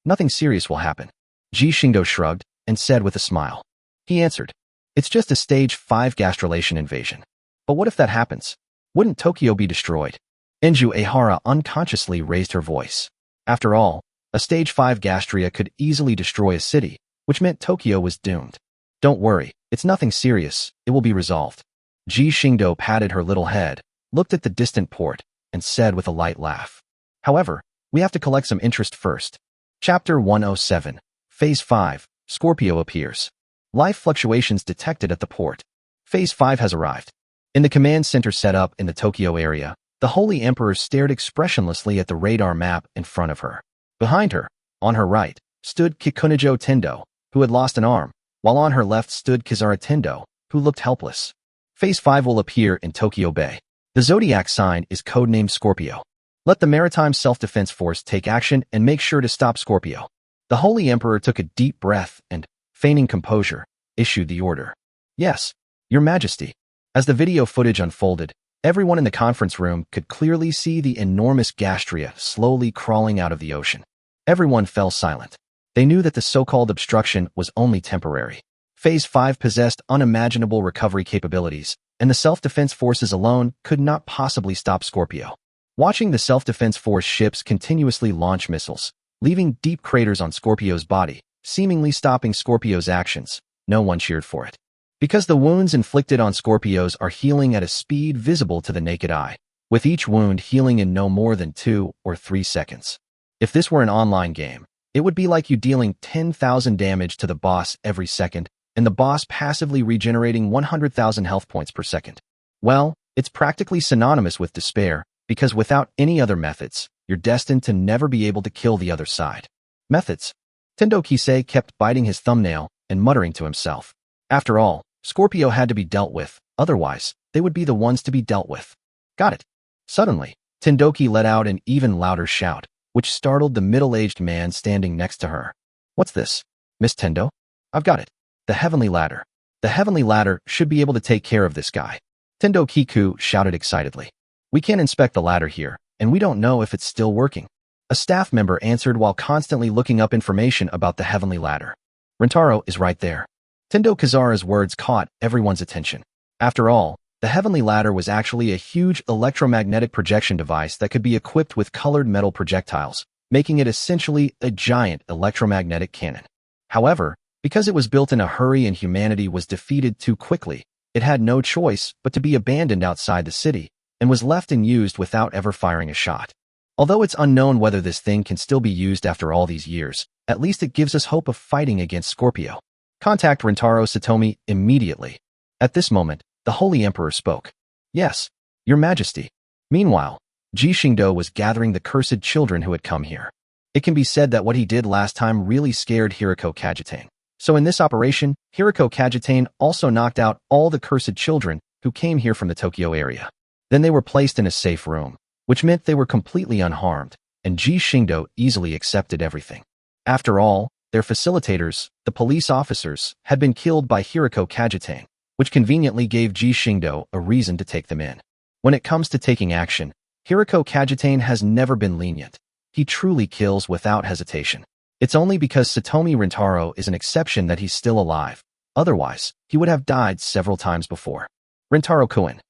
Speaker 1: Nothing serious will happen." Ji Xingdou shrugged and said with a smile. He answered, "It's just a Stage 5 gastrulation invasion. But what if that happens? Wouldn't Tokyo be destroyed?" Enju Ehara unconsciously raised her voice. After all, a Stage 5 gastria could easily destroy a city, which meant Tokyo was doomed. "Don't worry, it's nothing serious, it will be resolved." Ji Xingdou patted her little head, looked at the distant port, and said with a light laugh. "However, we have to collect some interest first." Chapter 107, Phase 5, Scorpio appears. Life fluctuations detected at the port. Phase 5 has arrived. In the command center set up in the Tokyo area, the Holy Emperor stared expressionlessly at the radar map in front of her. Behind her, on her right, stood Kikunajo Tendo, who had lost an arm, while on her left stood Kizara Tendo, who looked helpless. Phase 5 will appear in Tokyo Bay. The zodiac sign is codenamed Scorpio. Let the Maritime Self-Defense Force take action and make sure to stop Scorpio. The Holy Emperor took a deep breath and, feigning composure, issued the order. Yes, Your Majesty. As the video footage unfolded, everyone in the conference room could clearly see the enormous gastria slowly crawling out of the ocean. Everyone fell silent. They knew that the so-called obstruction was only temporary. Phase 5 possessed unimaginable recovery capabilities, and the self-defense forces alone could not possibly stop Scorpio. Watching the self-defense force ships continuously launch missiles, leaving deep craters on Scorpio's body, seemingly stopping Scorpio's actions, no one cheered for it. Because the wounds inflicted on Scorpios are healing at a speed visible to the naked eye, with each wound healing in no more than 2 or 3 seconds. If this were an online game, it would be like you dealing 10,000 damage to the boss every second, and the boss passively regenerating 100,000 health points per second. Well, it's practically synonymous with despair, because without any other methods, you're destined to never be able to kill the other side. Methods. Tendo Kisei kept biting his thumbnail and muttering to himself. After all, Scorpio had to be dealt with, otherwise, they would be the ones to be dealt with. Got it. Suddenly, Tendoki let out an even louder shout, which startled the middle-aged man standing next to her. What's this? Miss Tendo? I've got it. The Heavenly Ladder. The Heavenly Ladder should be able to take care of this guy. Tendo Kiku shouted excitedly. We can't inspect the ladder here, and we don't know if it's still working. A staff member answered while constantly looking up information about the Heavenly Ladder. Rintaro is right there. Tendo Kizara's words caught everyone's attention. After all, the Heavenly Ladder was actually a huge electromagnetic projection device that could be equipped with colored metal projectiles, making it essentially a giant electromagnetic cannon. However, because it was built in a hurry and humanity was defeated too quickly, it had no choice but to be abandoned outside the city, and was left and used without ever firing a shot. Although it's unknown whether this thing can still be used after all these years, at least it gives us hope of fighting against Scorpio. Contact Rintaro Satomi immediately. At this moment, the Holy Emperor spoke. Yes, Your Majesty. Meanwhile, Ji Xingdou was gathering the cursed children who had come here. It can be said that what he did last time really scared Hiriko Kajitane. So in this operation, Hiriko Kajitane also knocked out all the cursed children who came here from the Tokyo area. Then they were placed in a safe room, which meant they were completely unharmed, and Ji Xingdou easily accepted everything. After all, their facilitators, the police officers, had been killed by Hiriko Kajitane, which conveniently gave Ji Xingdou a reason to take them in. When it comes to taking action, Hiriko Kajitane has never been lenient. He truly kills without hesitation. It's only because Satomi Rintaro is an exception that he's still alive. Otherwise, he would have died several times before. Rintaro-kun,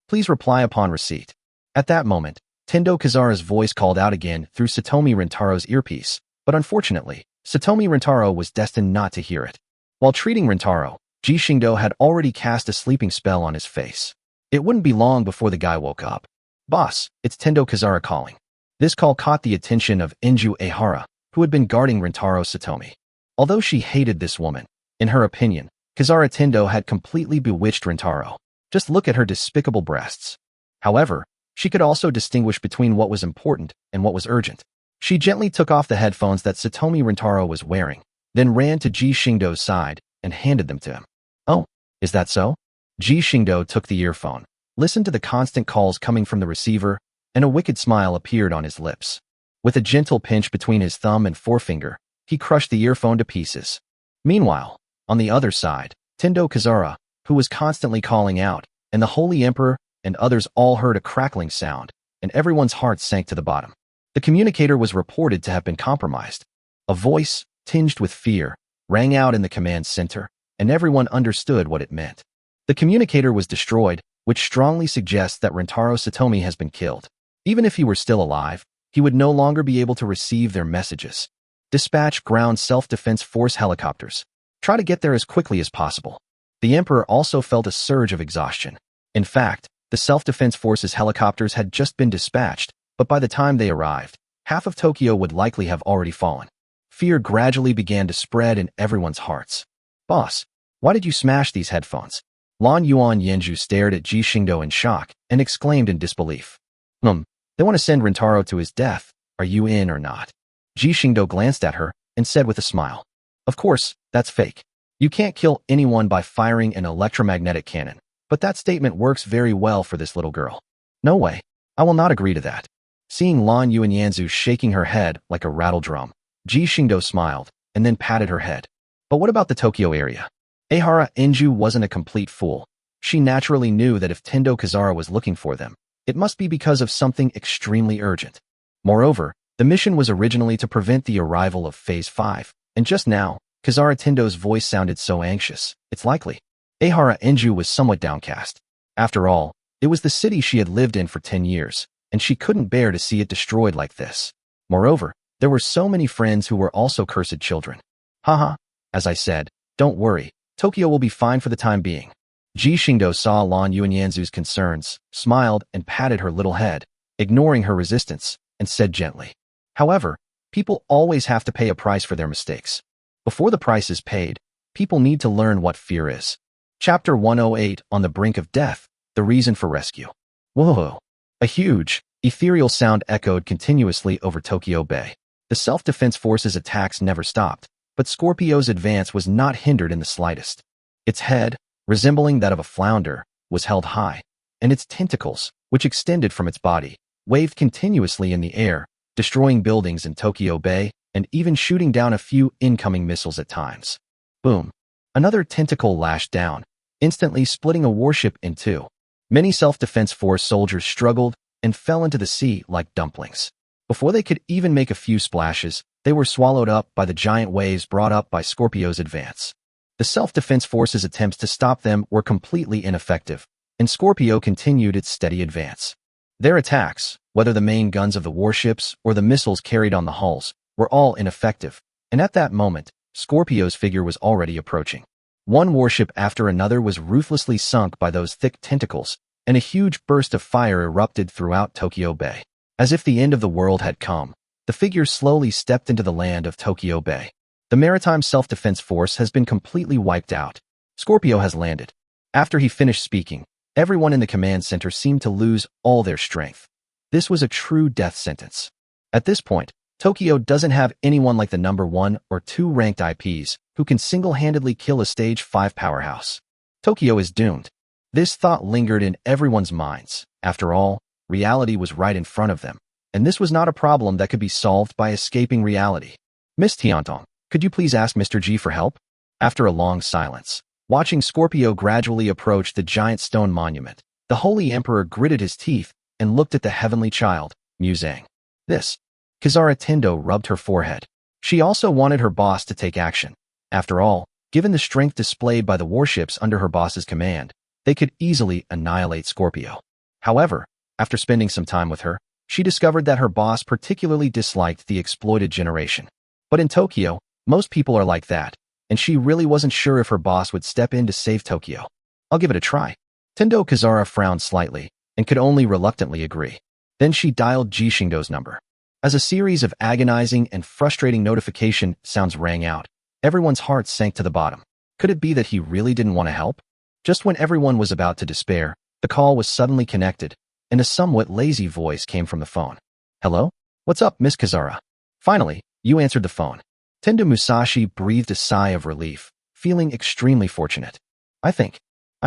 Speaker 1: please reply upon receipt. At that moment, Tendo Kizara's voice called out again through Satomi Rintaro's earpiece, but unfortunately, Satomi Rintaro was destined not to hear it. While treating Rintaro, Ji Xingdou had already cast a sleeping spell on his face. It wouldn't be long before the guy woke up. Boss, it's Tendo Kizara calling. This call caught the attention of Enju Ehara, who had been guarding Rintaro Satomi. Although she hated this woman, in her opinion, Kizara Tendo had completely bewitched Rintaro. Just look at her despicable breasts. However, she could also distinguish between what was important and what was urgent. She gently took off the headphones that Satomi Rintaro was wearing, then ran to Ji Xingdou's side and handed them to him. Oh, is that so? Ji Xingdou took the earphone, listened to the constant calls coming from the receiver, and a wicked smile appeared on his lips. With a gentle pinch between his thumb and forefinger, he crushed the earphone to pieces. Meanwhile, on the other side, Tendo Kizara, who was constantly calling out, and the Holy Emperor and others all heard a crackling sound, and everyone's heart sank to the bottom. The communicator was reported to have been compromised. A voice, tinged with fear, rang out in the command center, and everyone understood what it meant. The communicator was destroyed, which strongly suggests that Rintaro Satomi has been killed. Even if he were still alive, he would no longer be able to receive their messages. Dispatch ground self-defense force helicopters. Try to get there as quickly as possible. The Emperor also felt a surge of exhaustion. In fact, the self-defense forces helicopters had just been dispatched, but by the time they arrived, half of Tokyo would likely have already fallen. Fear gradually began to spread in everyone's hearts. Boss, why did you smash these headphones? Lan Yuan Yenju stared at Ji Xingdou in shock and exclaimed in disbelief. They want to send Rintaro to his death. Are you in or not? Ji Xingdou glanced at her and said with a smile, "Of course, that's fake. You can't kill anyone by firing an electromagnetic cannon, but that statement works very well for this little girl. No way. I will not agree to that." Seeing Lan Yuanyanzu shaking her head like a rattle drum, Ji Xingdou smiled and then patted her head. "But what about the Tokyo area?" Ahara Enju wasn't a complete fool. She naturally knew that if Tendo Kazara was looking for them, it must be because of something extremely urgent. Moreover, the mission was originally to prevent the arrival of Phase 5, and just now, Kazara Tendo's voice sounded so anxious. It's likely. Ahara Enju was somewhat downcast. After all, it was the city she had lived in for 10 years, and she couldn't bear to see it destroyed like this. Moreover, there were so many friends who were also cursed children. Haha, as I said, don't worry, Tokyo will be fine for the time being. Ji Xingdou saw Lan Yuanyanzu's concerns, smiled and patted her little head, ignoring her resistance, and said gently, "However, people always have to pay a price for their mistakes. Before the price is paid, people need to learn what fear is." Chapter 108, On the Brink of Death, The Reason for Rescue. Whoa! A huge, ethereal sound echoed continuously over Tokyo Bay. The self-defense force's attacks never stopped, but Scorpio's advance was not hindered in the slightest. Its head, resembling that of a flounder, was held high, and its tentacles, which extended from its body, waved continuously in the air, destroying buildings in Tokyo Bay and even shooting down a few incoming missiles at times. Boom! Another tentacle lashed down, instantly splitting a warship in two. Many self-defense force soldiers struggled and fell into the sea like dumplings. Before they could even make a few splashes, they were swallowed up by the giant waves brought up by Scorpio's advance. The self-defense force's attempts to stop them were completely ineffective, and Scorpio continued its steady advance. Their attacks, whether the main guns of the warships or the missiles carried on the hulls, were all ineffective, and at that moment, Scorpio's figure was already approaching. One warship after another was ruthlessly sunk by those thick tentacles, and a huge burst of fire erupted throughout Tokyo Bay. As if the end of the world had come, the figure slowly stepped into the land of Tokyo Bay. The maritime self-defense force has been completely wiped out. Scorpio has landed. After he finished speaking, everyone in the command center seemed to lose all their strength. This was a true death sentence. At this point, Tokyo doesn't have anyone like the number 1 or 2 ranked IPs who can single-handedly kill a stage 5 powerhouse. Tokyo is doomed. This thought lingered in everyone's minds. After all, reality was right in front of them, and this was not a problem that could be solved by escaping reality. "Miss Tiantong, could you please ask Mr. G for help?" After a long silence, watching Scorpio gradually approach the giant stone monument, the Holy Emperor gritted his teeth and looked at the heavenly child, musing. This. Kazara Tendo rubbed her forehead. She also wanted her boss to take action. After all, given the strength displayed by the warships under her boss's command, they could easily annihilate Scorpio. However, after spending some time with her, she discovered that her boss particularly disliked the exploited generation. But in Tokyo, most people are like that, and she really wasn't sure if her boss would step in to save Tokyo. "I'll give it a try." Tendo Kazara frowned slightly and could only reluctantly agree. Then she dialed Ji Xingdou's number. As a series of agonizing and frustrating notification sounds rang out, everyone's hearts sank to the bottom. Could it be that he really didn't want to help? Just when everyone was about to despair, the call was suddenly connected, and a somewhat lazy voice came from the phone. "Hello? What's up, Miss Kazara?" Finally, you answered the phone. Tendo Musashi breathed a sigh of relief, feeling extremely fortunate. I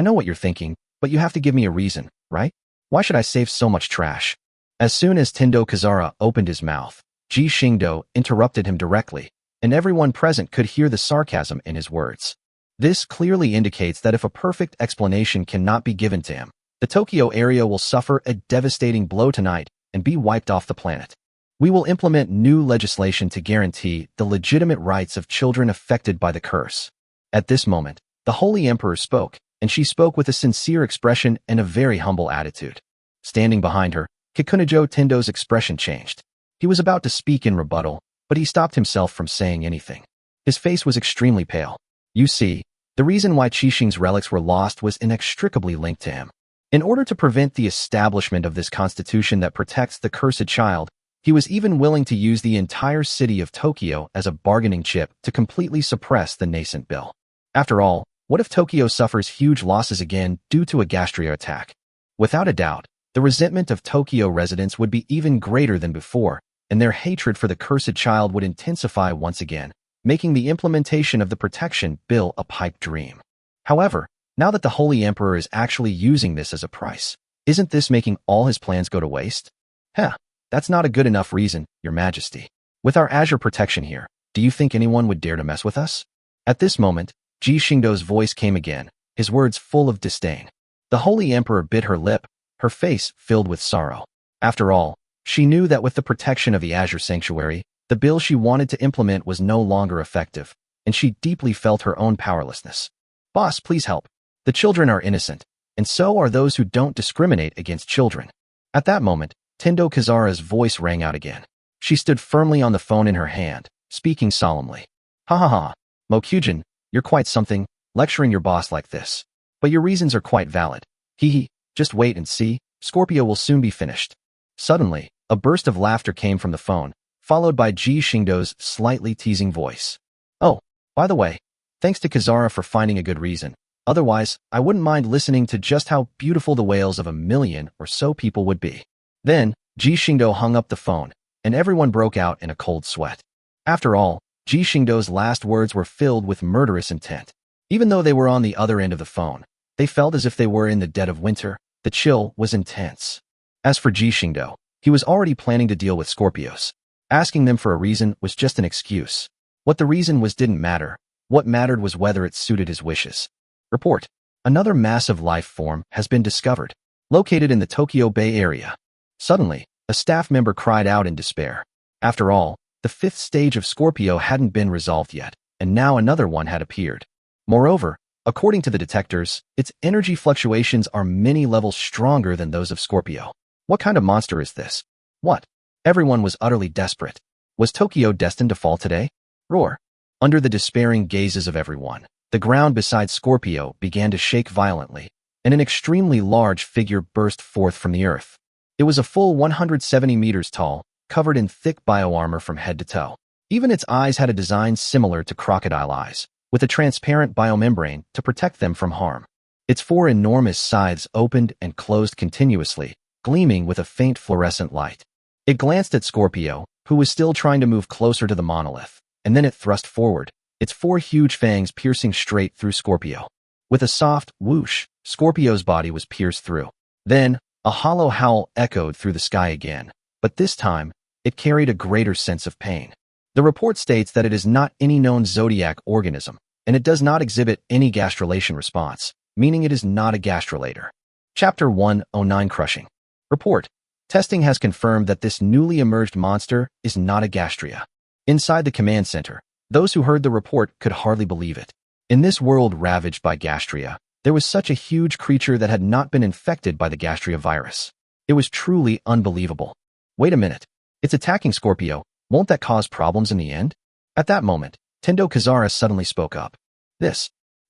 Speaker 1: know what you're thinking, but you have to give me a reason, right? Why should I save so much trash?" As soon as Tendo Kazara opened his mouth, Ji Xingdou interrupted him directly, and everyone present could hear the sarcasm in his words. This clearly indicates that if a perfect explanation cannot be given to him, the Tokyo area will suffer a devastating blow tonight and be wiped off the planet. "We will implement new legislation to guarantee the legitimate rights of children affected by the curse." At this moment, the Holy Emperor spoke, and she spoke with a sincere expression and a very humble attitude. Standing behind her, Kikunajo Tendo's expression changed. He was about to speak in rebuttal, but he stopped himself from saying anything. His face was extremely pale. You see, the reason why Qixing's relics were lost was inextricably linked to him. In order to prevent the establishment of this constitution that protects the cursed child, he was even willing to use the entire city of Tokyo as a bargaining chip to completely suppress the nascent bill. After all, what if Tokyo suffers huge losses again due to a gastria attack? Without a doubt, the resentment of Tokyo residents would be even greater than before, and their hatred for the cursed child would intensify once again, making the implementation of the protection bill a pipe dream. However, now that the Holy Emperor is actually using this as a price, isn't this making all his plans go to waste? Heh, that's not a good enough reason, Your Majesty. With our Azure protection here, do you think anyone would dare to mess with us? At this moment, Ji Xingdou's voice came again, his words full of disdain. The Holy Emperor bit her lip, her face filled with sorrow. After all, she knew that with the protection of the Azure Sanctuary, the bill she wanted to implement was no longer effective, and she deeply felt her own powerlessness. Boss, please help. The children are innocent, and so are those who don't discriminate against children. At that moment, Tendo Kazara's voice rang out again. She stood firmly on the phone in her hand, speaking solemnly. Ha ha ha, Mokujin, you're quite something, lecturing your boss like this. But your reasons are quite valid. Hee hee, just wait and see, Scorpio will soon be finished. Suddenly, a burst of laughter came from the phone, followed by Ji Xingdou's slightly teasing voice. Oh, by the way, thanks to Kazara for finding a good reason. Otherwise, I wouldn't mind listening to just how beautiful the wails of 1,000,000 or so people would be. Then, Ji Xingdou hung up the phone, and everyone broke out in a cold sweat. After all, Ji Xingdou's last words were filled with murderous intent. Even though they were on the other end of the phone, they felt as if they were in the dead of winter. The chill was intense. As for Ji Xingdou, he was already planning to deal with Scorpios. Asking them for a reason was just an excuse. What the reason was didn't matter. What mattered was whether it suited his wishes. Report. Another massive life form has been discovered, located in the Tokyo Bay area. Suddenly, a staff member cried out in despair. After all, the 5th stage of Scorpio hadn't been resolved yet, and now another one had appeared. Moreover, according to the detectors, its energy fluctuations are many levels stronger than those of Scorpio. What kind of monster is this? What? Everyone was utterly desperate. Was Tokyo destined to fall today? Roar. Under the despairing gazes of everyone, the ground beside Scorpio began to shake violently, and an extremely large figure burst forth from the earth. It was a full 170 meters tall, covered in thick bioarmor from head to toe. Even its eyes had a design similar to crocodile eyes, with a transparent biomembrane to protect them from harm. Its 4 enormous scythes opened and closed continuously, gleaming with a faint fluorescent light. It glanced at Scorpio, who was still trying to move closer to the monolith, and then it thrust forward, its 4 huge fangs piercing straight through Scorpio. With a soft whoosh, Scorpio's body was pierced through. Then, a hollow howl echoed through the sky again, but this time, it carried a greater sense of pain. The report states that it is not any known zodiac organism, and it does not exhibit any gastrulation response, meaning it is not a gastrulator. Chapter 109 Crushing. Report. Testing has confirmed that this newly emerged monster is not a gastria. Inside the command center, those who heard the report could hardly believe it. In this world ravaged by gastria, there was such a huge creature that had not been infected by the gastria virus. It was truly unbelievable. Wait a minute. It's attacking Scorpio. Won't that cause problems in the end? At that moment, Tendo Kazara suddenly spoke up.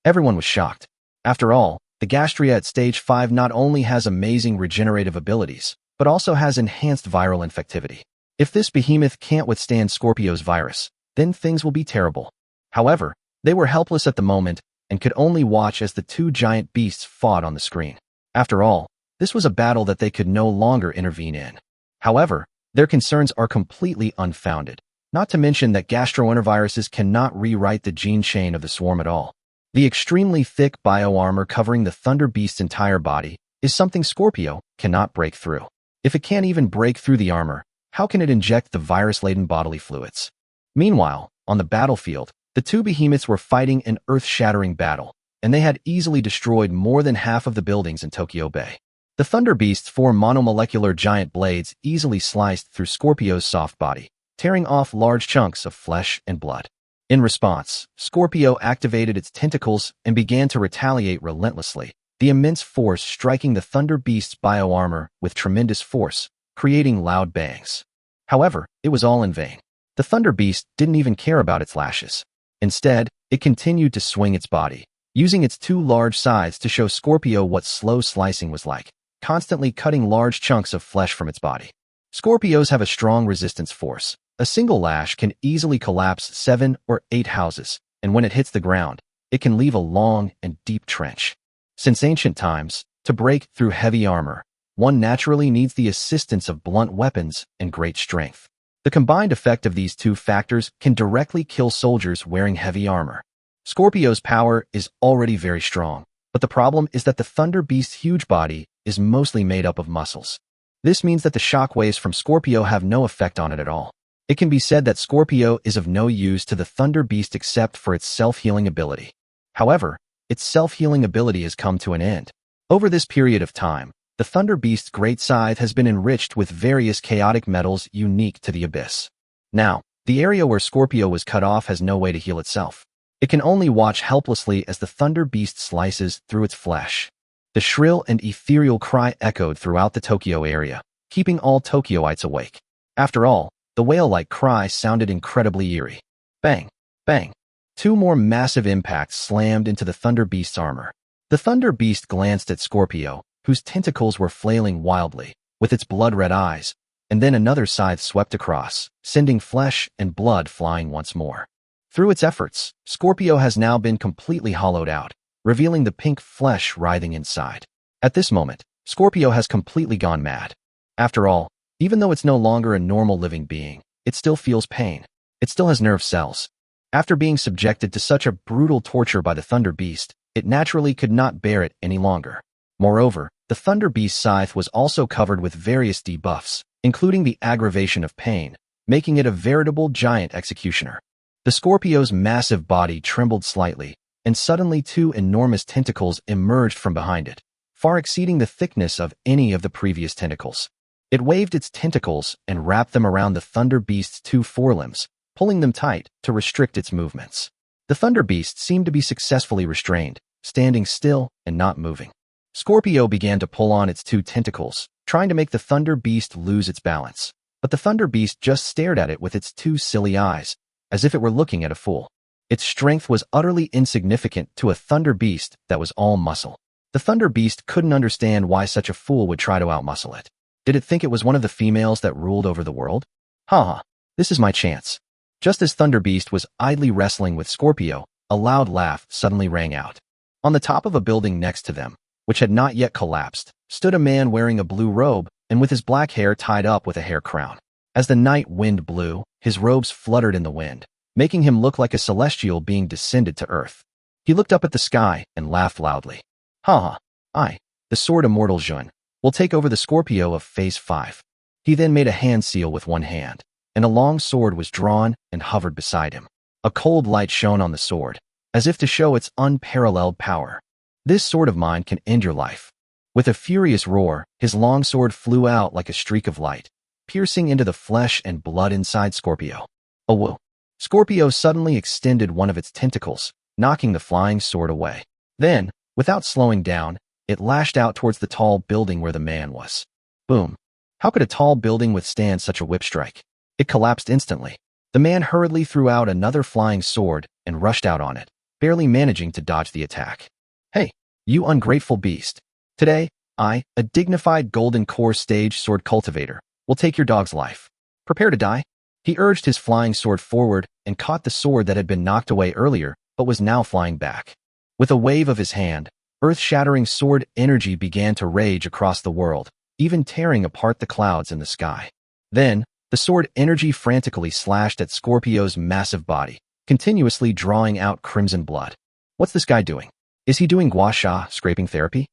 Speaker 1: Everyone was shocked. After all, the gastria at stage 5 not only has amazing regenerative abilities, but also has enhanced viral infectivity. If this behemoth can't withstand Scorpio's virus, then things will be terrible. However, they were helpless at the moment and could only watch as the 2 giant beasts fought on the screen. After all, this was a battle that they could no longer intervene in. However, their concerns are completely unfounded, not to mention that gastroenteroviruses cannot rewrite the gene chain of the swarm at all. The extremely thick bioarmor covering the Thunder Beast's entire body is something Scorpio cannot break through. If it can't even break through the armor, how can it inject the virus-laden bodily fluids? Meanwhile, on the battlefield, the 2 behemoths were fighting an earth-shattering battle, and they had easily destroyed more than half of the buildings in Tokyo Bay. The Thunder Beast's 4 monomolecular giant blades easily sliced through Scorpio's soft body, tearing off large chunks of flesh and blood. In response, Scorpio activated its tentacles and began to retaliate relentlessly, the immense force striking the Thunder Beast's bioarmor with tremendous force, creating loud bangs. However, it was all in vain. The Thunder Beast didn't even care about its lashes. Instead, it continued to swing its body, using its 2 large scythes to show Scorpio what slow slicing was like, constantly cutting large chunks of flesh from its body. Scorpios have a strong resistance force. A single lash can easily collapse 7 or 8 houses, and when it hits the ground, it can leave a long and deep trench. Since ancient times, to break through heavy armor, one naturally needs the assistance of blunt weapons and great strength. The combined effect of these two factors can directly kill soldiers wearing heavy armor. Scorpio's power is already very strong, but the problem is that the Thunder Beast's huge body is mostly made up of muscles. This means that the shockwaves from Scorpio have no effect on it at all. It can be said that Scorpio is of no use to the Thunder Beast except for its self-healing ability. However, its self-healing ability has come to an end. Over this period of time, the Thunder Beast's great scythe has been enriched with various chaotic metals unique to the Abyss. Now, the area where Scorpio was cut off has no way to heal itself. It can only watch helplessly as the Thunder Beast slices through its flesh. The shrill and ethereal cry echoed throughout the Tokyo area, keeping all Tokyoites awake. After all, the whale-like cry sounded incredibly eerie. Bang! Bang! Two more massive impacts slammed into the Thunder Beast's armor. The Thunder Beast glanced at Scorpio, whose tentacles were flailing wildly, with its blood-red eyes, and then another scythe swept across, sending flesh and blood flying once more. Through its efforts, Scorpio has now been completely hollowed out, revealing the pink flesh writhing inside. At this moment, Scorpio has completely gone mad. After all, even though it's no longer a normal living being, it still feels pain. It still has nerve cells. After being subjected to such a brutal torture by the Thunder Beast, it naturally could not bear it any longer. Moreover, the Thunder Beast's scythe was also covered with various debuffs, including the aggravation of pain, making it a veritable giant executioner. The Scorpio's massive body trembled slightly, and suddenly two enormous tentacles emerged from behind it, far exceeding the thickness of any of the previous tentacles. It waved its tentacles and wrapped them around the Thunder Beast's two forelimbs, pulling them tight to restrict its movements. The Thunder Beast seemed to be successfully restrained, standing still and not moving. Scorpio began to pull on its two tentacles, trying to make the Thunder Beast lose its balance. But the Thunder Beast just stared at it with its two silly eyes, as if it were looking at a fool. Its strength was utterly insignificant to a Thunder Beast that was all muscle. The Thunder Beast couldn't understand why such a fool would try to outmuscle it. Did it think it was one of the females that ruled over the world? Ha! This is my chance. Just as Thunder Beast was idly wrestling with Scorpio, a loud laugh suddenly rang out. On the top of a building next to them, which had not yet collapsed, stood a man wearing a blue robe and with his black hair tied up with a hair crown. As the night wind blew, his robes fluttered in the wind, making him look like a celestial being descended to earth. He looked up at the sky and laughed loudly. Ha! I, the Sword Immortal Jun, will take over the Scorpio of Phase 5. He then made a hand seal with one hand, and a long sword was drawn and hovered beside him. A cold light shone on the sword, as if to show its unparalleled power. This sword of mine can end your life. With a furious roar, his long sword flew out like a streak of light, piercing into the flesh and blood inside Scorpio. Oh whoa! Scorpio suddenly extended one of its tentacles, knocking the flying sword away. Then, without slowing down, it lashed out towards the tall building where the man was. Boom! How could a tall building withstand such a whip strike? It collapsed instantly. The man hurriedly threw out another flying sword and rushed out on it, barely managing to dodge the attack. Hey, you ungrateful beast. Today, I, a dignified golden core stage sword cultivator, will take your dog's life. Prepare to die. He urged his flying sword forward and caught the sword that had been knocked away earlier but was now flying back. With a wave of his hand, earth-shattering sword energy began to rage across the world, even tearing apart the clouds in the sky. Then, the sword energy frantically slashed at Scorpio's massive body, continuously drawing out crimson blood. What's this guy doing? Is he doing gua sha scraping therapy?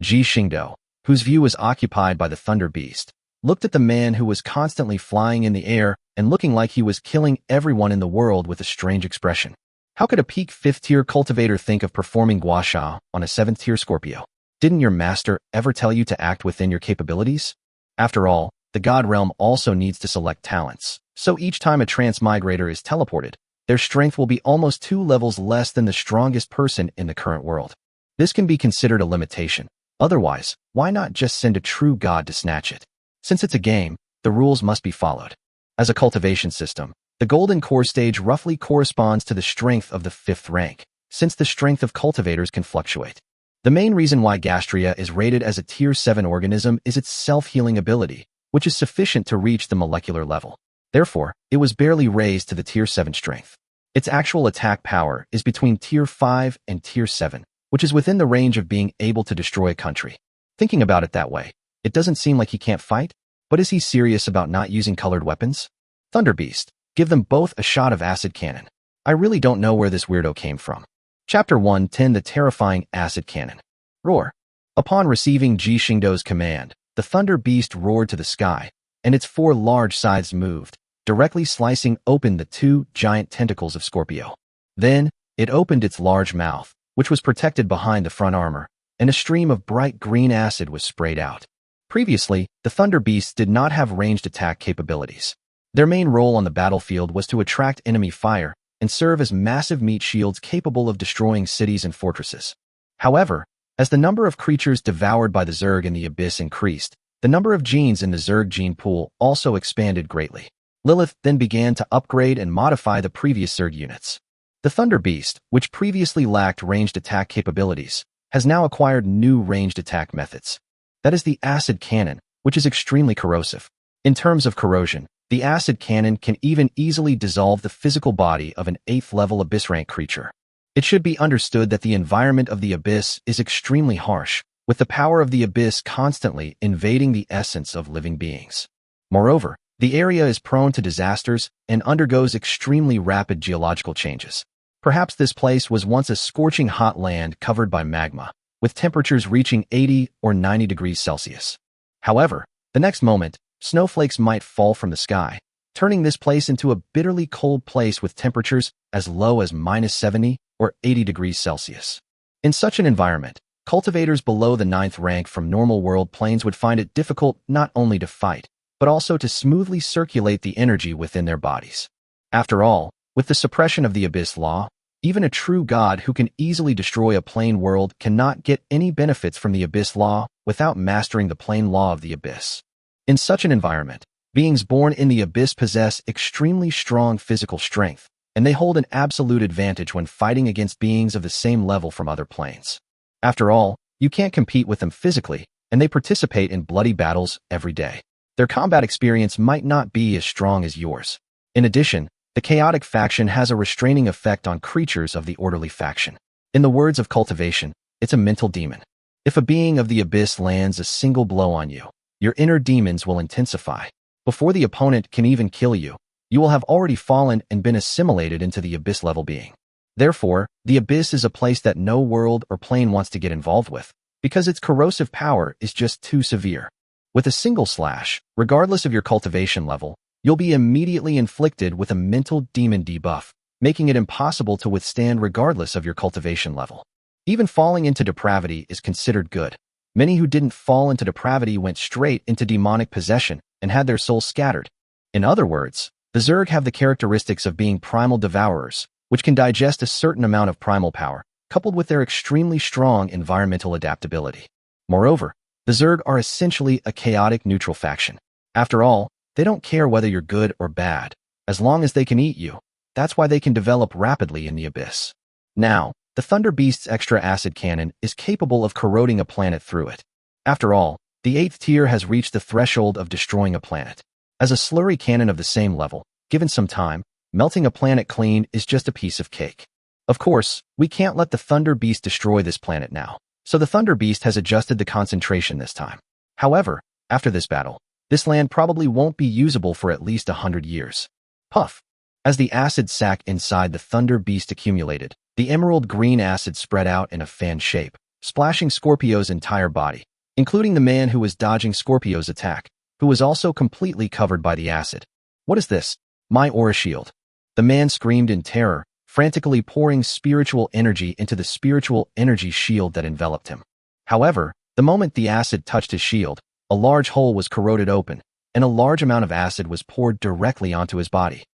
Speaker 1: Ji Xingdou, whose view was occupied by the Thunder Beast, looked at the man who was constantly flying in the air and looking like he was killing everyone in the world with a strange expression. How could a peak 5th-tier cultivator think of performing gua sha on a 7th-tier Scorpio? Didn't your master ever tell you to act within your capabilities? After all, the God Realm also needs to select talents, so each time a transmigrator is teleported, their strength will be almost 2 levels less than the strongest person in the current world. This can be considered a limitation. Otherwise, why not just send a true god to snatch it? Since it's a game, the rules must be followed. As a cultivation system, the Golden Core stage roughly corresponds to the strength of the 5th rank, since the strength of cultivators can fluctuate. The main reason why Gastria is rated as a Tier 7 organism is its self-healing ability, which is sufficient to reach the molecular level. Therefore, it was barely raised to the Tier 7 strength. Its actual attack power is between Tier 5 and Tier 7, which is within the range of being able to destroy a country. Thinking about it that way, it doesn't seem like he can't fight, but is he serious about not using colored weapons? Thunder Beast, give them both a shot of acid cannon. I really don't know where this weirdo came from. Chapter 110 The Terrifying Acid Cannon. Roar. Upon receiving Ji Xingdou's command, the Thunder Beast roared to the sky, and its 4 large scythes moved, directly slicing open the 2 giant tentacles of Scorpio. Then, it opened its large mouth, which was protected behind the front armor, and a stream of bright green acid was sprayed out. Previously, the Thunder Beasts did not have ranged attack capabilities. Their main role on the battlefield was to attract enemy fire and serve as massive meat shields capable of destroying cities and fortresses. However, as the number of creatures devoured by the Zerg in the Abyss increased, the number of genes in the Zerg gene pool also expanded greatly. Lilith then began to upgrade and modify the previous Zerg units. The Thunder Beast, which previously lacked ranged attack capabilities, has now acquired new ranged attack methods. That is the Acid Cannon, which is extremely corrosive. In terms of corrosion, the Acid Cannon can even easily dissolve the physical body of an 8th-level Abyss rank creature. It should be understood that the environment of the Abyss is extremely harsh, with the power of the Abyss constantly invading the essence of living beings. Moreover, the area is prone to disasters and undergoes extremely rapid geological changes. Perhaps this place was once a scorching hot land covered by magma, with temperatures reaching 80 or 90 degrees Celsius. However, the next moment, snowflakes might fall from the sky, turning this place into a bitterly cold place with temperatures as low as -70 or 80 degrees Celsius. In such an environment, cultivators below the 9th rank from normal world planes would find it difficult not only to fight, but also to smoothly circulate the energy within their bodies. After all, with the suppression of the Abyss Law, even a true god who can easily destroy a plane world cannot get any benefits from the Abyss Law without mastering the plane law of the Abyss. In such an environment, beings born in the Abyss possess extremely strong physical strength, and they hold an absolute advantage when fighting against beings of the same level from other planes. After all, you can't compete with them physically, and they participate in bloody battles every day. Their combat experience might not be as strong as yours. In addition, the chaotic faction has a restraining effect on creatures of the orderly faction. In the words of cultivation, it's a mental demon. If a being of the Abyss lands a single blow on you, your inner demons will intensify. Before the opponent can even kill you, you will have already fallen and been assimilated into the Abyss-level being. Therefore, the Abyss is a place that no world or plane wants to get involved with, because its corrosive power is just too severe. With a single slash, regardless of your cultivation level, you'll be immediately inflicted with a mental demon debuff, making it impossible to withstand regardless of your cultivation level. Even falling into depravity is considered good. Many who didn't fall into depravity went straight into demonic possession and had their souls scattered. In other words, the Zerg have the characteristics of being primal devourers, which can digest a certain amount of primal power, coupled with their extremely strong environmental adaptability. Moreover, the Zerg are essentially a chaotic neutral faction. After all, they don't care whether you're good or bad, as long as they can eat you. That's why they can develop rapidly in the Abyss. Now, the Thunder Beast's extra acid cannon is capable of corroding a planet through it. After all, the 8th tier has reached the threshold of destroying a planet. As a slurry cannon of the same level, given some time, melting a planet clean is just a piece of cake. Of course, we can't let the Thunder Beast destroy this planet now, so the Thunder Beast has adjusted the concentration this time. However, after this battle, this land probably won't be usable for at least 100 years. Puff. As the acid sac inside the Thunder Beast accumulated, the emerald green acid spread out in a fan shape, splashing Scorpio's entire body, including the man who was dodging Scorpio's attack, who was also completely covered by the acid. What is this? My aura shield. The man screamed in terror, frantically pouring spiritual energy into the spiritual energy shield that enveloped him. However, the moment the acid touched his shield, a large hole was corroded open, and a large amount of acid was poured directly onto his body.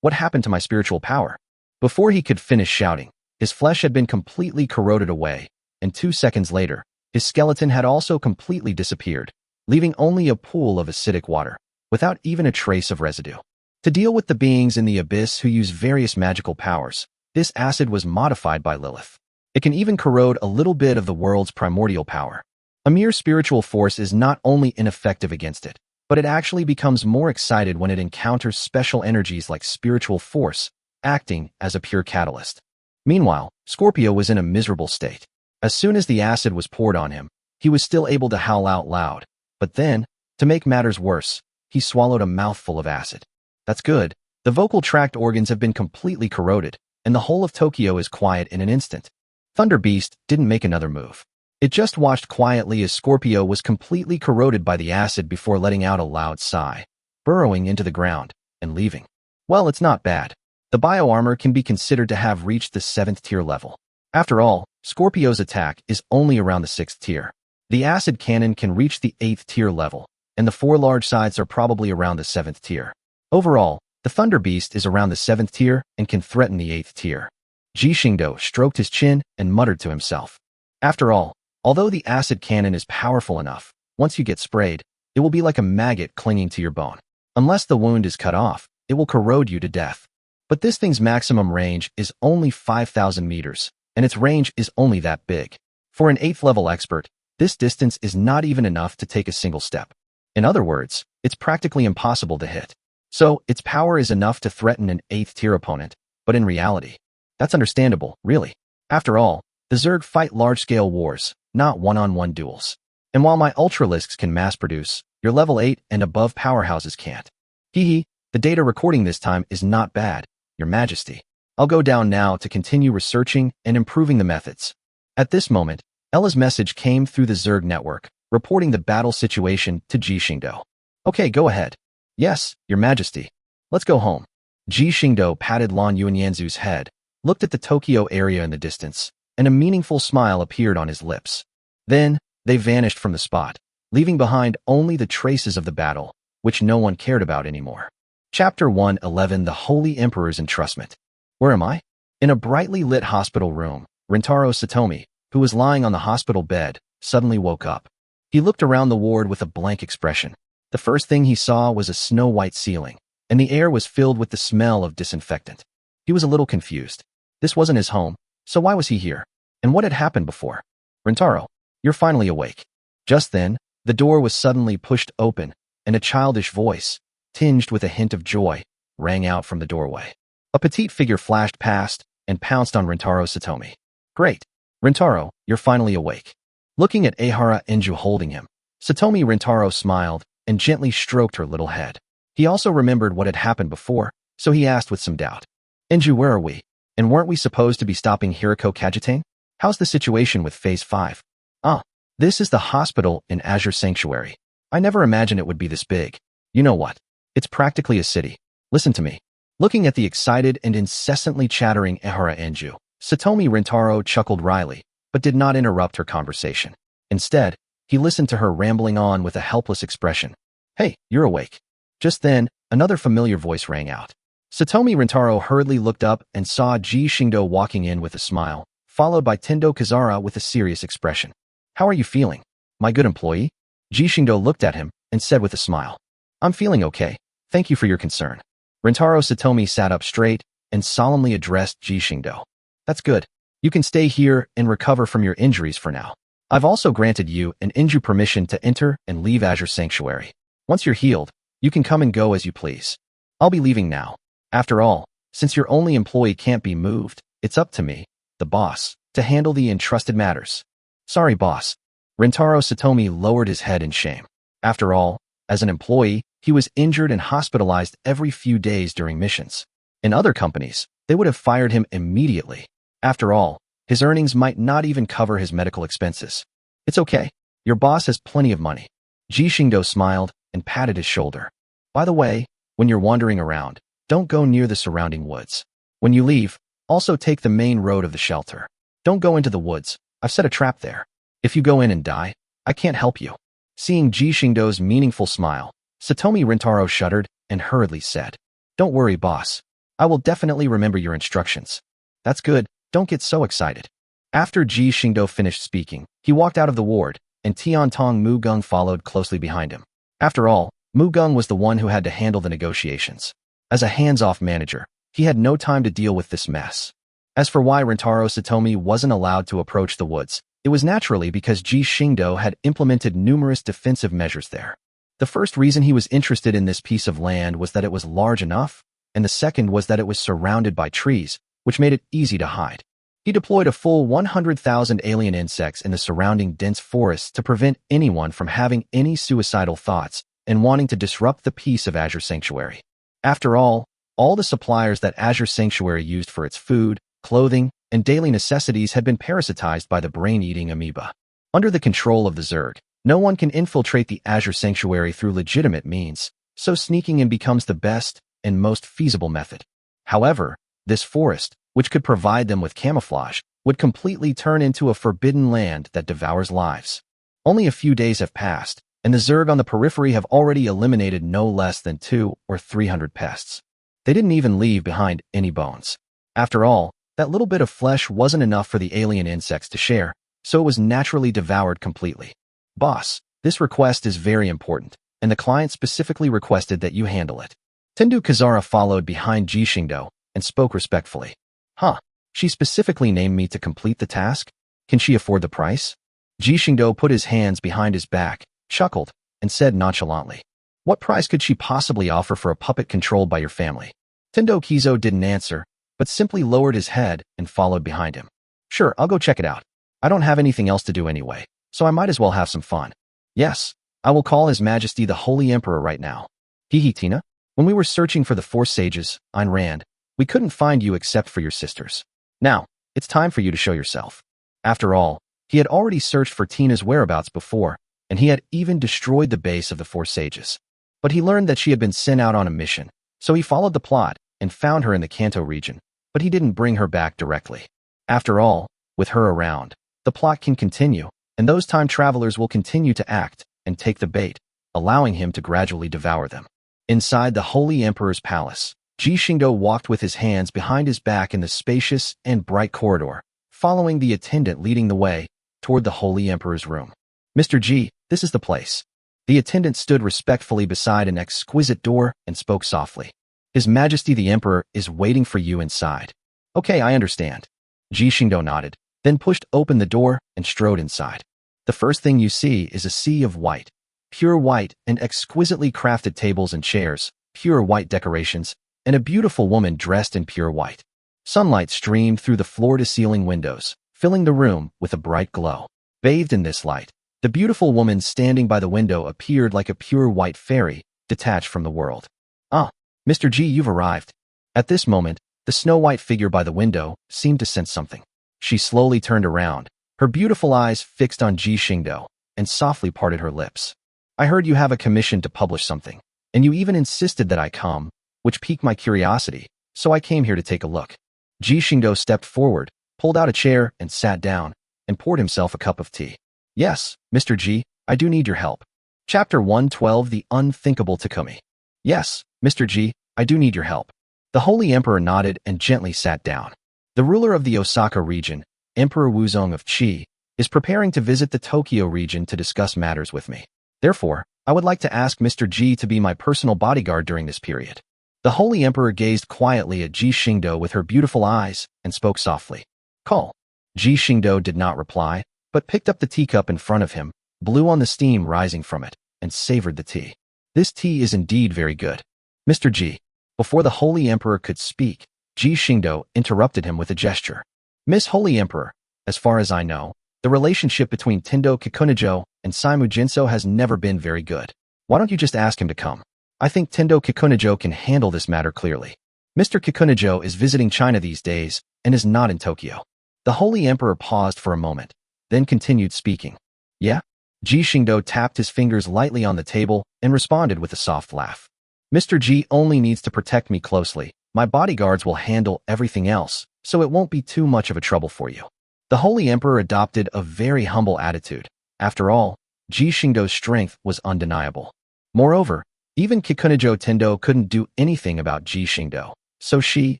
Speaker 1: What happened to my spiritual power? Before he could finish shouting, his flesh had been completely corroded away, and 2 seconds later, his skeleton had also completely disappeared, leaving only a pool of acidic water, without even a trace of residue. To deal with the beings in the Abyss who use various magical powers, this acid was modified by Lilith. It can even corrode a little bit of the world's primordial power. A mere spiritual force is not only ineffective against it, but it actually becomes more excited when it encounters special energies like spiritual force, acting as a pure catalyst. Meanwhile, Scorpio was in a miserable state. As soon as the acid was poured on him, he was still able to howl out loud, but then, to make matters worse, he swallowed a mouthful of acid. That's good. The vocal tract organs have been completely corroded, and the whole of Tokyo is quiet in an instant. Thunder Beast didn't make another move. It just watched quietly as Scorpio was completely corroded by the acid before letting out a loud sigh, burrowing into the ground, and leaving. Well, it's not bad. The bioarmor can be considered to have reached the 7th tier level. After all, Scorpio's attack is only around the 6th tier. The acid cannon can reach the 8th tier level, and the 4 large sides are probably around the 7th tier. Overall, the Thunder Beast is around the 7th tier and can threaten the 8th tier. Ji Xingdou stroked his chin and muttered to himself. After all, although the acid cannon is powerful enough, once you get sprayed, it will be like a maggot clinging to your bone. Unless the wound is cut off, it will corrode you to death. But this thing's maximum range is only 5,000 meters, and its range is only that big. For an 8th level expert, this distance is not even enough to take a single step. In other words, it's practically impossible to hit. So, its power is enough to threaten an 8th tier opponent, but in reality, that's understandable, really. After all, the Zerg fight large-scale wars, not one-on-one duels. And while my Ultralisks can mass-produce, your level 8 and above powerhouses can't. Hee, the data recording this time is not bad, Your Majesty. I'll go down now to continue researching and improving the methods. At this moment, Ella's message came through the Zerg network, reporting the battle situation to Ji Xingdou. Okay, go ahead. Yes, Your Majesty. Let's go home. Ji Xingdou patted Lan Yuanyanzu's head, looked at the Tokyo area in the distance, and a meaningful smile appeared on his lips. Then, they vanished from the spot, leaving behind only the traces of the battle, which no one cared about anymore. Chapter 111: The Holy Emperor's Entrustment. Where am I? In a brightly lit hospital room, Rintaro Satomi, who was lying on the hospital bed, suddenly woke up. He looked around the ward with a blank expression. The first thing he saw was a snow-white ceiling, and the air was filled with the smell of disinfectant. He was a little confused. This wasn't his home, so why was he here? And what had happened before? Rintaro, you're finally awake. Just then, the door was suddenly pushed open, and a childish voice, tinged with a hint of joy, rang out from the doorway. A petite figure flashed past and pounced on Rintaro Satomi. Great. Rintaro, you're finally awake. Looking at Ehara Enju holding him, Satomi Rintaro smiled and gently stroked her little head. He also remembered what had happened before, so he asked with some doubt. Enju, where are we? And weren't we supposed to be stopping Hiriko Kajitane? How's the situation with Phase 5? Ah, this is the hospital in Azure Sanctuary. I never imagined it would be this big. You know what? It's practically a city. Listen to me. Looking at the excited and incessantly chattering Ehara Enju, Satomi Rintaro chuckled wryly, but did not interrupt her conversation. Instead, he listened to her rambling on with a helpless expression. Hey, you're awake. Just then, another familiar voice rang out. Satomi Rintaro hurriedly looked up and saw Ji Xingdou walking in with a smile, followed by Tendo Kazara with a serious expression. How are you feeling, my good employee? Ji Xingdou looked at him and said with a smile. I'm feeling okay. Thank you for your concern. Rintaro Satomi sat up straight and solemnly addressed Ji Xingdou. That's good. You can stay here and recover from your injuries for now. I've also granted you and Enju permission to enter and leave Azure Sanctuary. Once you're healed, you can come and go as you please. I'll be leaving now. After all, since your only employee can't be moved, it's up to me, the boss, to handle the entrusted matters. Sorry, boss. Rintaro Satomi lowered his head in shame. After all, as an employee, he was injured and hospitalized every few days during missions. In other companies, they would have fired him immediately. After all, his earnings might not even cover his medical expenses. It's okay. Your boss has plenty of money. Ji Xingdou smiled and patted his shoulder. By the way, when you're wandering around, don't go near the surrounding woods. When you leave, also take the main road of the shelter. Don't go into the woods. I've set a trap there. If you go in and die, I can't help you. Seeing Ji Xingdou's meaningful smile, Satomi Rintaro shuddered and hurriedly said, Don't worry, boss. I will definitely remember your instructions. That's good. Don't get so excited. After Ji Xingdou finished speaking, he walked out of the ward, and Tiantong Mugung followed closely behind him. After all, Mugung was the one who had to handle the negotiations. As a hands-off manager, he had no time to deal with this mess. As for why Rintaro Satomi wasn't allowed to approach the woods, it was naturally because Ji Xingdou had implemented numerous defensive measures there. The first reason he was interested in this piece of land was that it was large enough, and the second was that it was surrounded by trees, which made it easy to hide. He deployed a full 100,000 alien insects in the surrounding dense forests to prevent anyone from having any suicidal thoughts and wanting to disrupt the peace of Azure Sanctuary. After all the suppliers that Azure Sanctuary used for its food, clothing, and daily necessities had been parasitized by the brain-eating amoeba. Under the control of the Zerg, no one can infiltrate the Azure Sanctuary through legitimate means, so sneaking in becomes the best and most feasible method. However, this forest, which could provide them with camouflage, would completely turn into a forbidden land that devours lives. Only a few days have passed, and the Zerg on the periphery have already eliminated no less than 200 or 300 pests. They didn't even leave behind any bones. After all, that little bit of flesh wasn't enough for the alien insects to share, so it was naturally devoured completely. Boss, this request is very important, and the client specifically requested that you handle it. Tendu Kazara followed behind Ji Xingdou and spoke respectfully. Huh, she specifically named me to complete the task? Can she afford the price? Ji Xingdou put his hands behind his back, chuckled, and said nonchalantly, what price could she possibly offer for a puppet controlled by your family? Tendo Kizo didn't answer, but simply lowered his head and followed behind him. Sure, I'll go check it out. I don't have anything else to do anyway, so I might as well have some fun. Yes, I will call His Majesty the Holy Emperor right now. Hihi Tina, when we were searching for the four sages, Ayn Rand, we couldn't find you except for your sisters. Now, it's time for you to show yourself. After all, he had already searched for Tina's whereabouts before, and he had even destroyed the base of the four sages. But he learned that she had been sent out on a mission, so he followed the plot and found her in the Kanto region, but he didn't bring her back directly. After all, with her around, the plot can continue, and those time travelers will continue to act and take the bait, allowing him to gradually devour them. Inside the Holy Emperor's palace, Ji Xingdou walked with his hands behind his back in the spacious and bright corridor, following the attendant leading the way toward the Holy Emperor's room. Mr. Ji, this is the place. The attendant stood respectfully beside an exquisite door and spoke softly. His Majesty the Emperor is waiting for you inside. Okay, I understand. Ji Xingdou nodded, then pushed open the door and strode inside. The first thing you see is a sea of white, pure white and exquisitely crafted tables and chairs, pure white decorations, and a beautiful woman dressed in pure white. Sunlight streamed through the floor-to-ceiling windows, filling the room with a bright glow. Bathed in this light, the beautiful woman standing by the window appeared like a pure white fairy, detached from the world. Ah, Mr. Ji, you've arrived. At this moment, the snow-white figure by the window seemed to sense something. She slowly turned around, her beautiful eyes fixed on Ji Xingdou, and softly parted her lips. I heard you have a commission to publish something, and you even insisted that I come, which piqued my curiosity, so I came here to take a look. Ji Xingdou stepped forward, pulled out a chair and sat down, and poured himself a cup of tea. Yes, Mr. Ji, I do need your help. Chapter 112, The Unthinkable Takumi. Yes, Mr. Ji, I do need your help. The Holy Emperor nodded and gently sat down. The ruler of the Osaka region, Emperor Wuzong of Qi, is preparing to visit the Tokyo region to discuss matters with me. Therefore, I would like to ask Mr. Ji to be my personal bodyguard during this period. The Holy Emperor gazed quietly at Ji Xingdou with her beautiful eyes and spoke softly. Call. Ji Xingdou did not reply, but picked up the teacup in front of him, blew on the steam rising from it, and savored the tea. This tea is indeed very good. Mr. Ji. Before the Holy Emperor could speak, Ji Xingdou interrupted him with a gesture. Miss Holy Emperor, as far as I know, the relationship between Tendo Kikunajo and Saimu Jinso has never been very good. Why don't you just ask him to come? I think Tendo Kikunajo can handle this matter clearly. Mr. Kikunajo is visiting China these days and is not in Tokyo. The Holy Emperor paused for a moment, then continued speaking. Yeah? Ji Xingdou tapped his fingers lightly on the table and responded with a soft laugh. Mr. Ji only needs to protect me closely. My bodyguards will handle everything else, so it won't be too much of a trouble for you. The Holy Emperor adopted a very humble attitude. After all, Ji Xingdou's strength was undeniable. Moreover, even Kikunajo Tendo couldn't do anything about Ji Xingdou, so she,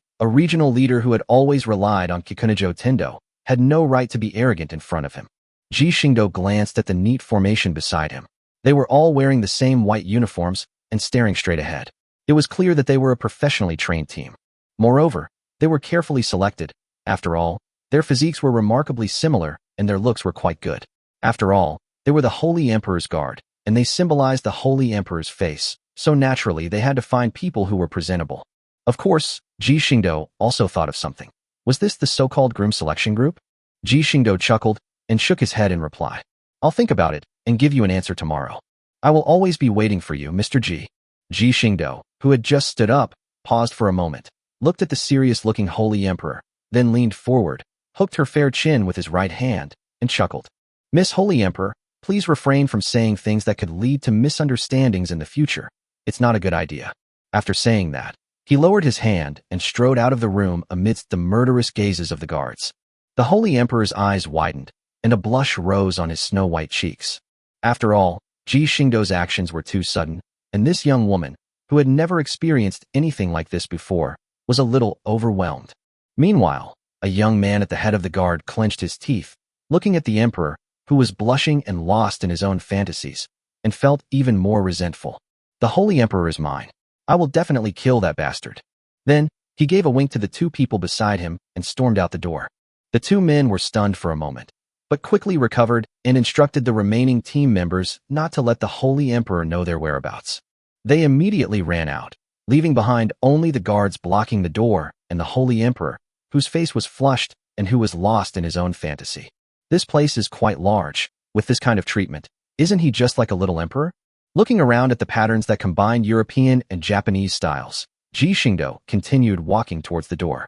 Speaker 1: a regional leader who had always relied on Kikunajo Tendo, had no right to be arrogant in front of him. Ji Xingdou glanced at the neat formation beside him. They were all wearing the same white uniforms and staring straight ahead. It was clear that they were a professionally trained team. Moreover, they were carefully selected. After all, their physiques were remarkably similar and their looks were quite good. After all, they were the Holy Emperor's guard, and they symbolized the Holy Emperor's face, so naturally they had to find people who were presentable. Of course, Ji Xingdou also thought of something. Was this the so-called groom selection group? Ji Xingdou chuckled and shook his head in reply. I'll think about it and give you an answer tomorrow. I will always be waiting for you, Mr. Ji. Ji Xingdou, who had just stood up, paused for a moment, looked at the serious-looking Holy Emperor, then leaned forward, hooked her fair chin with his right hand, and chuckled. "Miss Holy Emperor, please refrain from saying things that could lead to misunderstandings in the future. It's not a good idea." After saying that, he lowered his hand and strode out of the room amidst the murderous gazes of the guards. The Holy Emperor's eyes widened, and a blush rose on his snow-white cheeks. After all, Ji Xingdou's actions were too sudden, and this young woman, who had never experienced anything like this before, was a little overwhelmed. Meanwhile, a young man at the head of the guard clenched his teeth, looking at the emperor, who was blushing and lost in his own fantasies, and felt even more resentful. "The Holy Emperor is mine. I will definitely kill that bastard." Then, he gave a wink to the two people beside him and stormed out the door. The two men were stunned for a moment, but quickly recovered and instructed the remaining team members not to let the Holy Emperor know their whereabouts. They immediately ran out, leaving behind only the guards blocking the door and the Holy Emperor, whose face was flushed and who was lost in his own fantasy. "This place is quite large. With this kind of treatment, isn't he just like a little emperor?" Looking around at the patterns that combined European and Japanese styles, Ji Xingdou continued walking towards the door.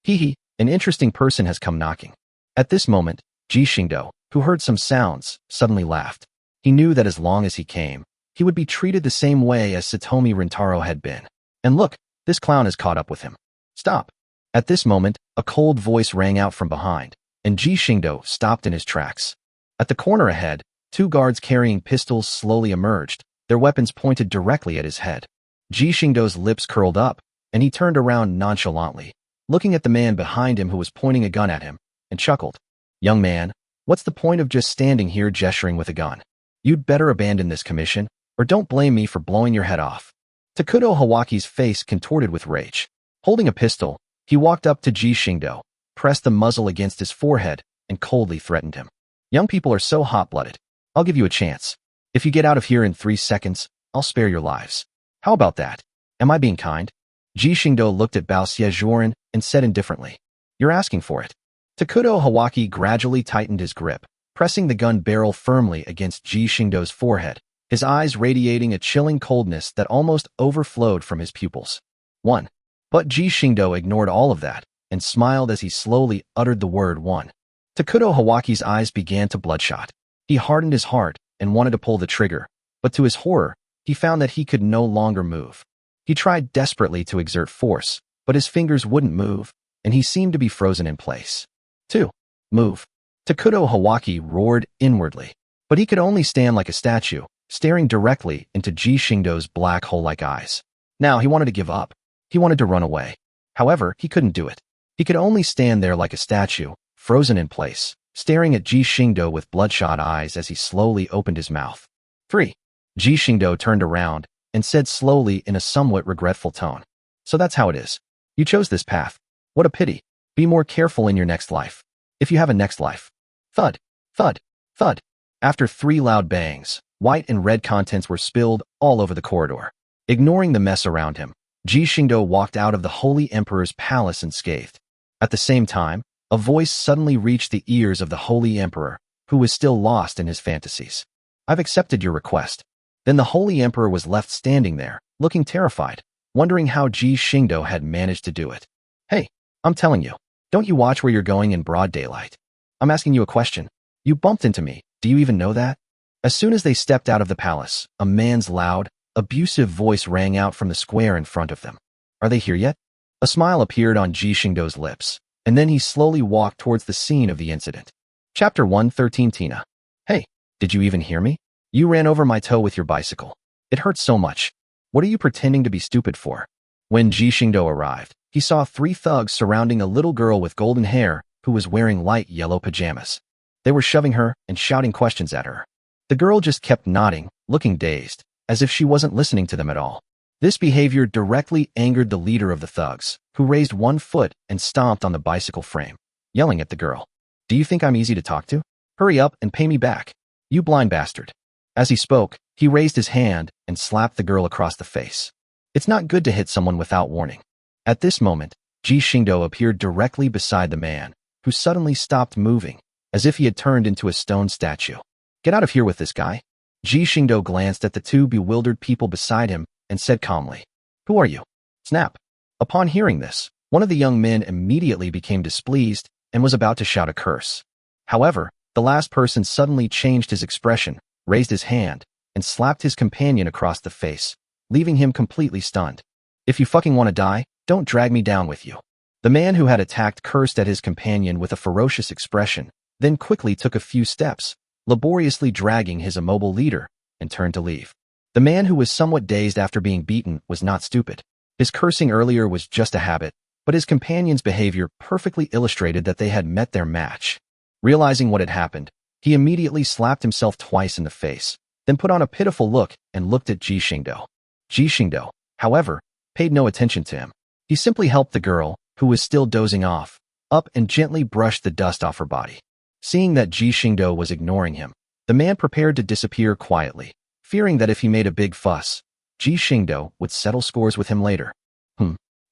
Speaker 1: Hee, an interesting person has come knocking." At this moment, Ji Xingdou, who heard some sounds, suddenly laughed. He knew that as long as he came, he would be treated the same way as Satomi Rintaro had been. And look, this clown has caught up with him. "Stop." At this moment, a cold voice rang out from behind, and Ji Xingdou stopped in his tracks. At the corner ahead, two guards carrying pistols slowly emerged, their weapons pointed directly at his head. Ji Xingdou's lips curled up, and he turned around nonchalantly, looking at the man behind him who was pointing a gun at him, and chuckled. "Young man, what's the point of just standing here gesturing with a gun? You'd better abandon this commission, or don't blame me for blowing your head off." Takudo Hawaki's face contorted with rage. Holding a pistol, he walked up to Ji Xingdou, pressed the muzzle against his forehead, and coldly threatened him. "Young people are so hot-blooded. I'll give you a chance. If you get out of here in 3 seconds, I'll spare your lives. How about that? Am I being kind?" Ji Xingdou looked at Bao Xiejuan and said indifferently, "You're asking for it." Takudo Hawaki gradually tightened his grip, pressing the gun barrel firmly against Ji Xingdou's forehead, his eyes radiating a chilling coldness that almost overflowed from his pupils. "One." But Ji Xingdou ignored all of that and smiled as he slowly uttered the word "one." Takudo Hawaki's eyes began to bloodshot. He hardened his heart and wanted to pull the trigger, but to his horror, he found that he could no longer move. He tried desperately to exert force, but his fingers wouldn't move, and he seemed to be frozen in place. "Two. Move." Takudo Hawaki roared inwardly, but he could only stand like a statue, staring directly into Ji Xingdou's black hole-like eyes. Now he wanted to give up. He wanted to run away. However, he couldn't do it. He could only stand there like a statue, frozen in place, staring at Ji Xingdou with bloodshot eyes as he slowly opened his mouth. 3. Ji Xingdou turned around and said slowly in a somewhat regretful tone, "So that's how it is. You chose this path. What a pity. Be more careful in your next life. If you have a next life." Thud, thud, thud. After 3 loud bangs, white and red contents were spilled all over the corridor. Ignoring the mess around him, Ji Xingdou walked out of the Holy Emperor's palace unscathed. At the same time, a voice suddenly reached the ears of the Holy Emperor, who was still lost in his fantasies. "I've accepted your request." Then the Holy Emperor was left standing there, looking terrified, wondering how Ji Xingdou had managed to do it. "Hey, I'm telling you, don't you watch where you're going in broad daylight? I'm asking you a question. You bumped into me. Do you even know that?" As soon as they stepped out of the palace, a man's loud, abusive voice rang out from the square in front of them. "Are they here yet?" A smile appeared on Ji Xingdou's lips, and then he slowly walked towards the scene of the incident. Chapter 113. Tina. "Hey, did you even hear me? You ran over my toe with your bicycle. It hurts so much. What are you pretending to be stupid for?" When Ji Xingdou arrived, he saw 3 thugs surrounding a little girl with golden hair who was wearing light yellow pajamas. They were shoving her and shouting questions at her. The girl just kept nodding, looking dazed, as if she wasn't listening to them at all. This behavior directly angered the leader of the thugs, who raised 1 foot and stomped on the bicycle frame, yelling at the girl, "Do you think I'm easy to talk to? Hurry up and pay me back, you blind bastard." As he spoke, he raised his hand and slapped the girl across the face. It's not good to hit someone without warning. At this moment, Ji Xingdou appeared directly beside the man, who suddenly stopped moving, as if he had turned into a stone statue. "Get out of here with this guy." Ji Xingdou glanced at the 2 bewildered people beside him and said calmly, "Who are you?" Snap. Upon hearing this, one of the young men immediately became displeased and was about to shout a curse. However, the last person suddenly changed his expression, raised his hand, and slapped his companion across the face, leaving him completely stunned. "If you fucking want to die, don't drag me down with you." The man who had attacked cursed at his companion with a ferocious expression, then quickly took a few steps, laboriously dragging his immobile leader, and turned to leave. The man who was somewhat dazed after being beaten was not stupid. His cursing earlier was just a habit, but his companion's behavior perfectly illustrated that they had met their match. Realizing what had happened, he immediately slapped himself twice in the face, then put on a pitiful look and looked at Ji Xingdou. Ji Xingdou, however, paid no attention to him. He simply helped the girl, who was still dozing off, up and gently brushed the dust off her body. Seeing that Ji Xingdou was ignoring him, the man prepared to disappear quietly, fearing that if he made a big fuss, Ji Xingdou would settle scores with him later.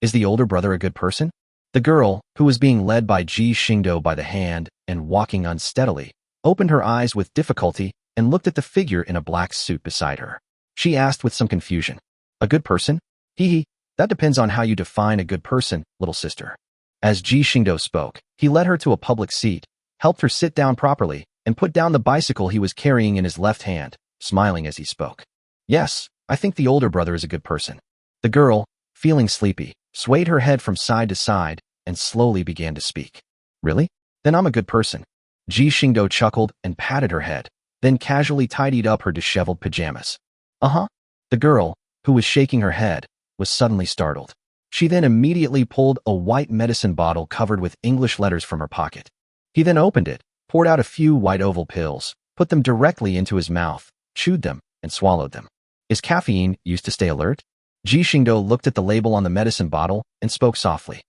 Speaker 1: Is the older brother a good person? The girl, who was being led by Ji Xingdou by the hand and walking unsteadily, opened her eyes with difficulty and looked at the figure in a black suit beside her. She asked with some confusion, "A good person? Hee, that depends on how you define a good person, little sister." As Ji Xingdou spoke, he led her to a public seat, helped her sit down properly, and put down the bicycle he was carrying in his left hand, smiling as he spoke. "Yes, I think the older brother is a good person." The girl, feeling sleepy, swayed her head from side to side and slowly began to speak. "Really? Then I'm a good person." Ji Xingdou chuckled and patted her head, then casually tidied up her disheveled pajamas. "Uh-huh." The girl, who was shaking her head, was suddenly startled. She then immediately pulled a white medicine bottle covered with English letters from her pocket. He then opened it, poured out a few white oval pills, put them directly into his mouth, chewed them, and swallowed them. "Is caffeine used to stay alert?" Ji Xingdou looked at the label on the medicine bottle and spoke softly.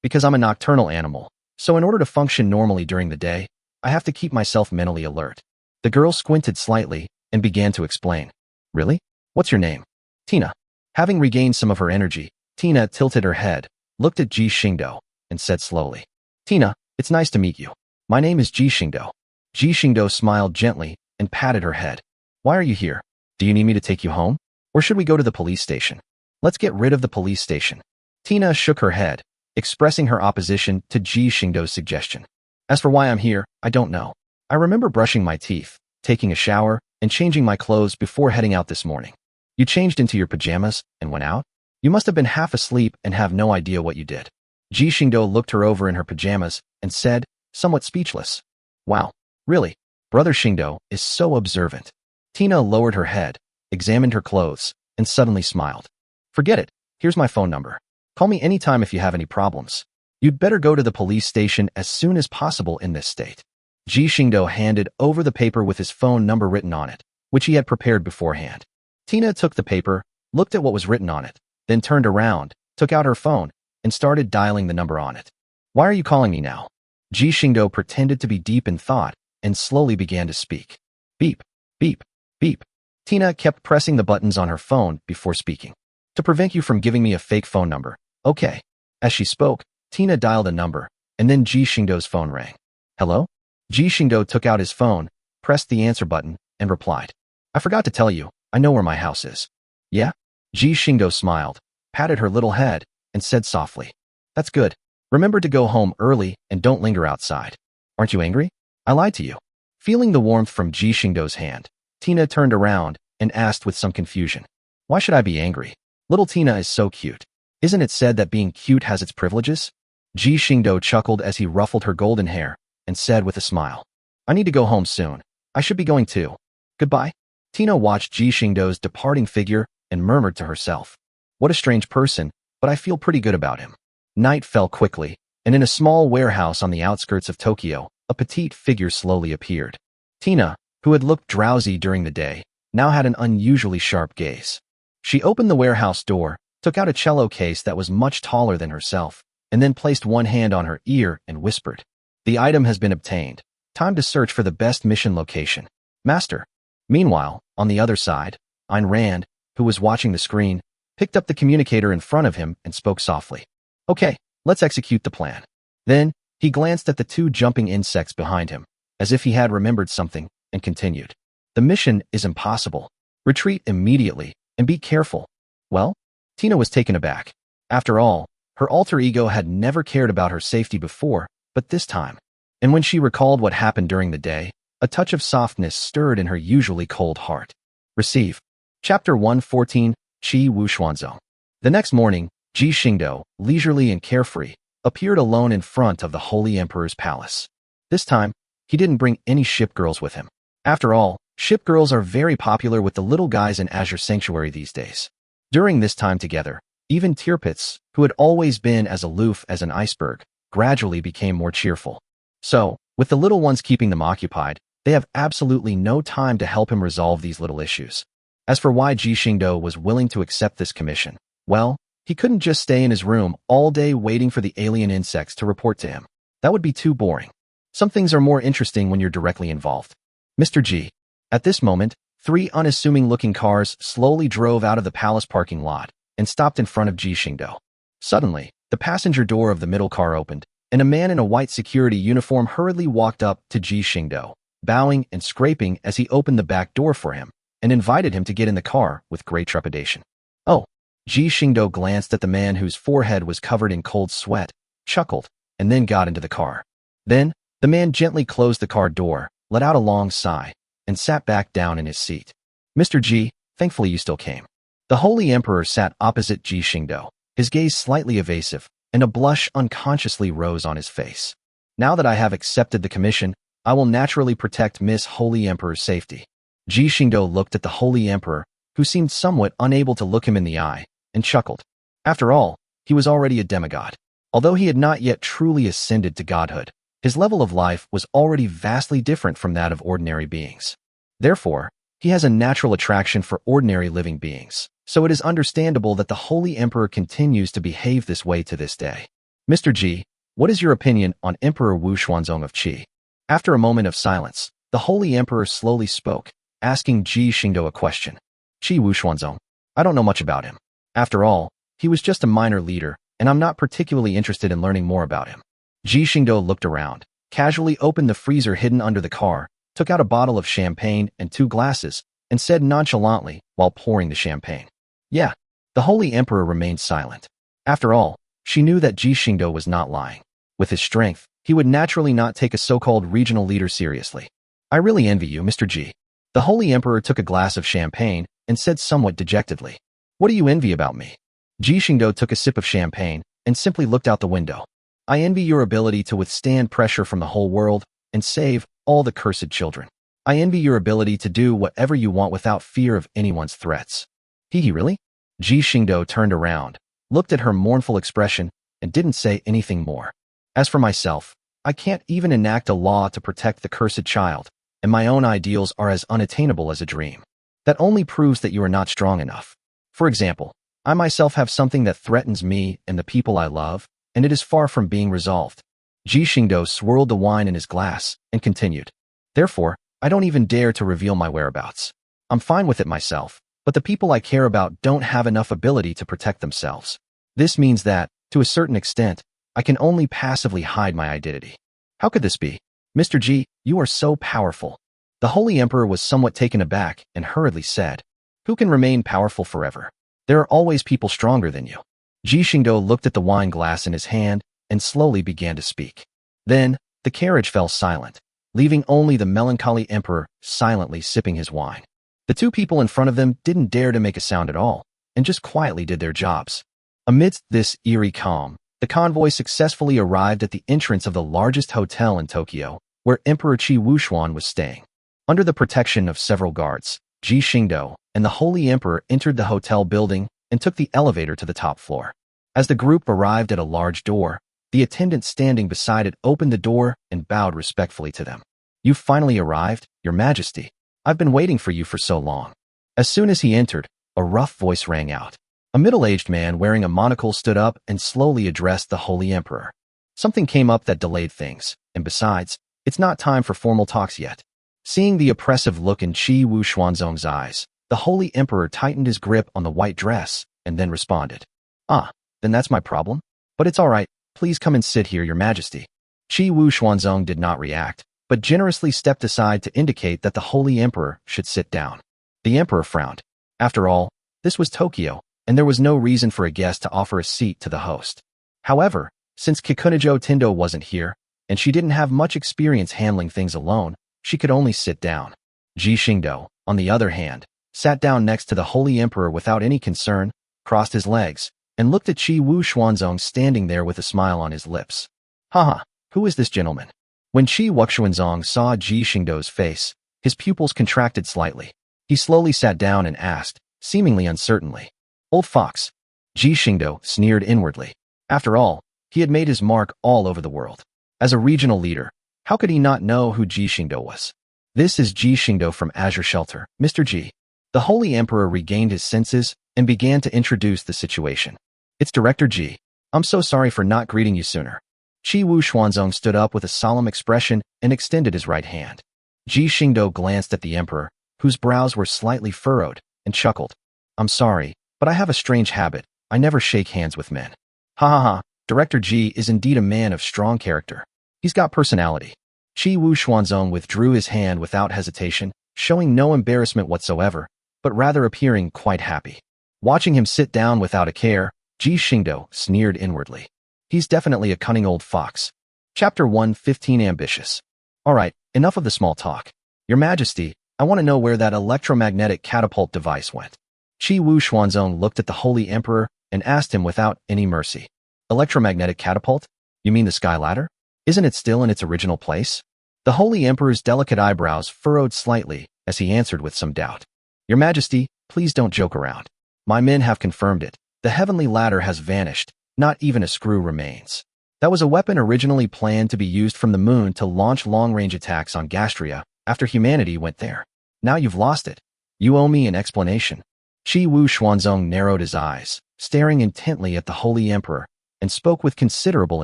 Speaker 1: Because I'm a nocturnal animal, so in order to function normally during the day, I have to keep myself mentally alert." The girl squinted slightly and began to explain. "Really? What's your name?" "Tina." Having regained some of her energy, Tina tilted her head, looked at Ji Xingdou, and said slowly, "Tina, it's nice to meet you. My name is Ji Xingdou." Ji Xingdou smiled gently and patted her head. "Why are you here? Do you need me to take you home? Or should we go to the police station?" "Let's get rid of the police station." Tina shook her head, expressing her opposition to Ji Xingdou's suggestion. "As for why I'm here, I don't know. I remember brushing my teeth, taking a shower, and changing my clothes before heading out this morning." "You changed into your pajamas and went out? You must have been half asleep and have no idea what you did." Ji Xingdou looked her over in her pajamas and said, somewhat speechless, "Wow, really? Brother Xingdou is so observant." Tina lowered her head, examined her clothes, and suddenly smiled. "Forget it. Here's my phone number. Call me anytime if you have any problems. You'd better go to the police station as soon as possible in this state." Ji Xingdou handed over the paper with his phone number written on it, which he had prepared beforehand. Tina took the paper, looked at what was written on it, then turned around, took out her phone, and started dialing the number on it. "Why are you calling me now?" Ji Xingdou pretended to be deep in thought and slowly began to speak. "Beep, beep, beep." Tina kept pressing the buttons on her phone before speaking. "To prevent you from giving me a fake phone number. Okay." As she spoke, Tina dialed a number, and then Ji Xingdou's phone rang. "Hello?" Ji Xingdou took out his phone, pressed the answer button, and replied, "I forgot to tell you, I know where my house is." "Yeah?" Ji Xingdou smiled, patted her little head, and said softly, "That's good. Remember to go home early and don't linger outside. Aren't you angry? I lied to you." Feeling the warmth from Ji Xingdou's hand, Tina turned around and asked with some confusion, "Why should I be angry? Little Tina is so cute. Isn't it said that being cute has its privileges?" Ji Xingdou chuckled as he ruffled her golden hair and said with a smile, "I need to go home soon. I should be going too. Goodbye." Tina watched Ji Xingdou's departing figure and murmured to herself, "What a strange person, but I feel pretty good about him." Night fell quickly, and in a small warehouse on the outskirts of Tokyo, a petite figure slowly appeared. Tina, who had looked drowsy during the day, now had an unusually sharp gaze. She opened the warehouse door, took out a cello case that was much taller than herself, and then placed one hand on her ear and whispered, "The item has been obtained. Time to search for the best mission location. Master." Meanwhile, on the other side, Ayn Rand, who was watching the screen, picked up the communicator in front of him and spoke softly. "Okay, let's execute the plan." Then, he glanced at the two jumping insects behind him, as if he had remembered something, and continued, "The mission is impossible. Retreat immediately, and be careful. Well, Tina was taken aback. After all, her alter ego had never cared about her safety before, but this time. And when she recalled what happened during the day, a touch of softness stirred in her usually cold heart. Receive. Chapter 114, Qi Wuxuanzong. The next morning, Ji Xingdou, leisurely and carefree, appeared alone in front of the Holy Emperor's palace. This time, he didn't bring any shipgirls with him. After all, shipgirls are very popular with the little guys in Azure Sanctuary these days. During this time together, even Tirpitz, who had always been as aloof as an iceberg, gradually became more cheerful. So, with the little ones keeping them occupied, they have absolutely no time to help him resolve these little issues. As for why Ji Xingdou was willing to accept this commission, well, he couldn't just stay in his room all day waiting for the alien insects to report to him. That would be too boring. Some things are more interesting when you're directly involved. Mr. G. At this moment, 3 unassuming-looking cars slowly drove out of the palace parking lot and stopped in front of Ji Xingdou. Suddenly, the passenger door of the middle car opened, and a man in a white security uniform hurriedly walked up to Ji Xingdou, bowing and scraping as he opened the back door for him and invited him to get in the car with great trepidation. Oh, Ji Xingdou glanced at the man whose forehead was covered in cold sweat, chuckled, and then got into the car. Then, the man gently closed the car door, let out a long sigh, and sat back down in his seat. Mr. Ji, thankfully you still came. The Holy Emperor sat opposite Ji Xingdou, his gaze slightly evasive, and a blush unconsciously rose on his face. Now that I have accepted the commission, I will naturally protect Miss Holy Emperor's safety. Ji Xingdou looked at the Holy Emperor, who seemed somewhat unable to look him in the eye, and chuckled. After all, he was already a demigod. Although he had not yet truly ascended to godhood, his level of life was already vastly different from that of ordinary beings. Therefore, he has a natural attraction for ordinary living beings, so it is understandable that the Holy Emperor continues to behave this way to this day. Mr. Ji, what is your opinion on Emperor Wu Xuanzong of Qi? After a moment of silence, the Holy Emperor slowly spoke, asking Ji Xingdou a question. Qi Wu Xuanzong. I don't know much about him. After all, he was just a minor leader, and I'm not particularly interested in learning more about him. Ji Xingdou looked around, casually opened the freezer hidden under the car, took out a bottle of champagne and 2 glasses, and said nonchalantly while pouring the champagne. Yeah. The Holy Emperor remained silent. After all, she knew that Ji Xingdou was not lying. With his strength, he would naturally not take a so-called regional leader seriously. I really envy you, Mr. Ji. The Holy Emperor took a glass of champagne and said somewhat dejectedly. What do you envy about me? Ji Xingdou took a sip of champagne and simply looked out the window. I envy your ability to withstand pressure from the whole world and save all the cursed children. I envy your ability to do whatever you want without fear of anyone's threats. He really? Ji Xingdou turned around, looked at her mournful expression, and didn't say anything more. As for myself, I can't even enact a law to protect the cursed child, and my own ideals are as unattainable as a dream. That only proves that you are not strong enough. For example, I myself have something that threatens me and the people I love, and it is far from being resolved. Ji Xingdou swirled the wine in his glass and continued. Therefore, I don't even dare to reveal my whereabouts. I'm fine with it myself, but the people I care about don't have enough ability to protect themselves. This means that, to a certain extent, I can only passively hide my identity. How could this be? Mr. Ji, you are so powerful. The Holy Emperor was somewhat taken aback and hurriedly said, Who can remain powerful forever? There are always people stronger than you. Ji Xingdou looked at the wine glass in his hand and slowly began to speak. Then, the carriage fell silent, leaving only the melancholy emperor silently sipping his wine. The 2 people in front of them didn't dare to make a sound at all, and just quietly did their jobs. Amidst this eerie calm, the convoy successfully arrived at the entrance of the largest hotel in Tokyo, where Emperor Qi Wuxuan was staying. Under the protection of several guards, Ji Xingdou and the Holy Emperor entered the hotel building and took the elevator to the top floor. As the group arrived at a large door, the attendant standing beside it opened the door and bowed respectfully to them. You've finally arrived, Your Majesty. I've been waiting for you for so long. As soon as he entered, a rough voice rang out. A middle-aged man wearing a monocle stood up and slowly addressed the Holy Emperor. Something came up that delayed things, and besides, it's not time for formal talks yet. Seeing the oppressive look in Qi Wuxuanzong's eyes, the Holy Emperor tightened his grip on the white dress and then responded. Ah, then that's my problem? But it's all right, please come and sit here, Your Majesty. Qi Wuxuanzong did not react, but generously stepped aside to indicate that the Holy Emperor should sit down. The Emperor frowned. After all, this was Tokyo, and there was no reason for a guest to offer a seat to the host. However, since Kikunajo Tindo wasn't here, and she didn't have much experience handling things alone, she could only sit down. Ji Xingdou, on the other hand, sat down next to the Holy Emperor without any concern, crossed his legs, and looked at Qi Wu Xuanzong standing there with a smile on his lips. Haha, who is this gentleman? When Qi Wu Xuanzong saw Ji Xingdou's face, his pupils contracted slightly. He slowly sat down and asked, seemingly uncertainly. Old fox. Ji Xingdou sneered inwardly. After all, he had made his mark all over the world. As a regional leader, how could he not know who Ji Xingdou was? This is Ji Xingdou from Azure Shelter, Mr. Ji. The Holy Emperor regained his senses and began to introduce the situation. It's Director Ji. I'm so sorry for not greeting you sooner. Qi Wu Xuanzong stood up with a solemn expression and extended his right hand. Ji Xingdou glanced at the emperor, whose brows were slightly furrowed, and chuckled. I'm sorry, but I have a strange habit. I never shake hands with men. Ha ha ha, Director Ji is indeed a man of strong character. He's got personality. Qi Wu Xuanzong withdrew his hand without hesitation, showing no embarrassment whatsoever, but rather appearing quite happy. Watching him sit down without a care, Ji Xingdou sneered inwardly. He's definitely a cunning old fox. Chapter 115 Ambitious. Alright, enough of the small talk. Your Majesty, I want to know where that electromagnetic catapult device went. Qi Wu Xuanzong looked at the Holy Emperor and asked him without any mercy. Electromagnetic catapult? You mean the sky ladder? Isn't it still in its original place? The Holy Emperor's delicate eyebrows furrowed slightly as he answered with some doubt. Your Majesty, please don't joke around. My men have confirmed it. The heavenly ladder has vanished. Not even a screw remains. That was a weapon originally planned to be used from the moon to launch long-range attacks on Gastria after humanity went there. Now you've lost it. You owe me an explanation. Qi Wu Xuanzong narrowed his eyes, staring intently at the Holy Emperor, and spoke with considerable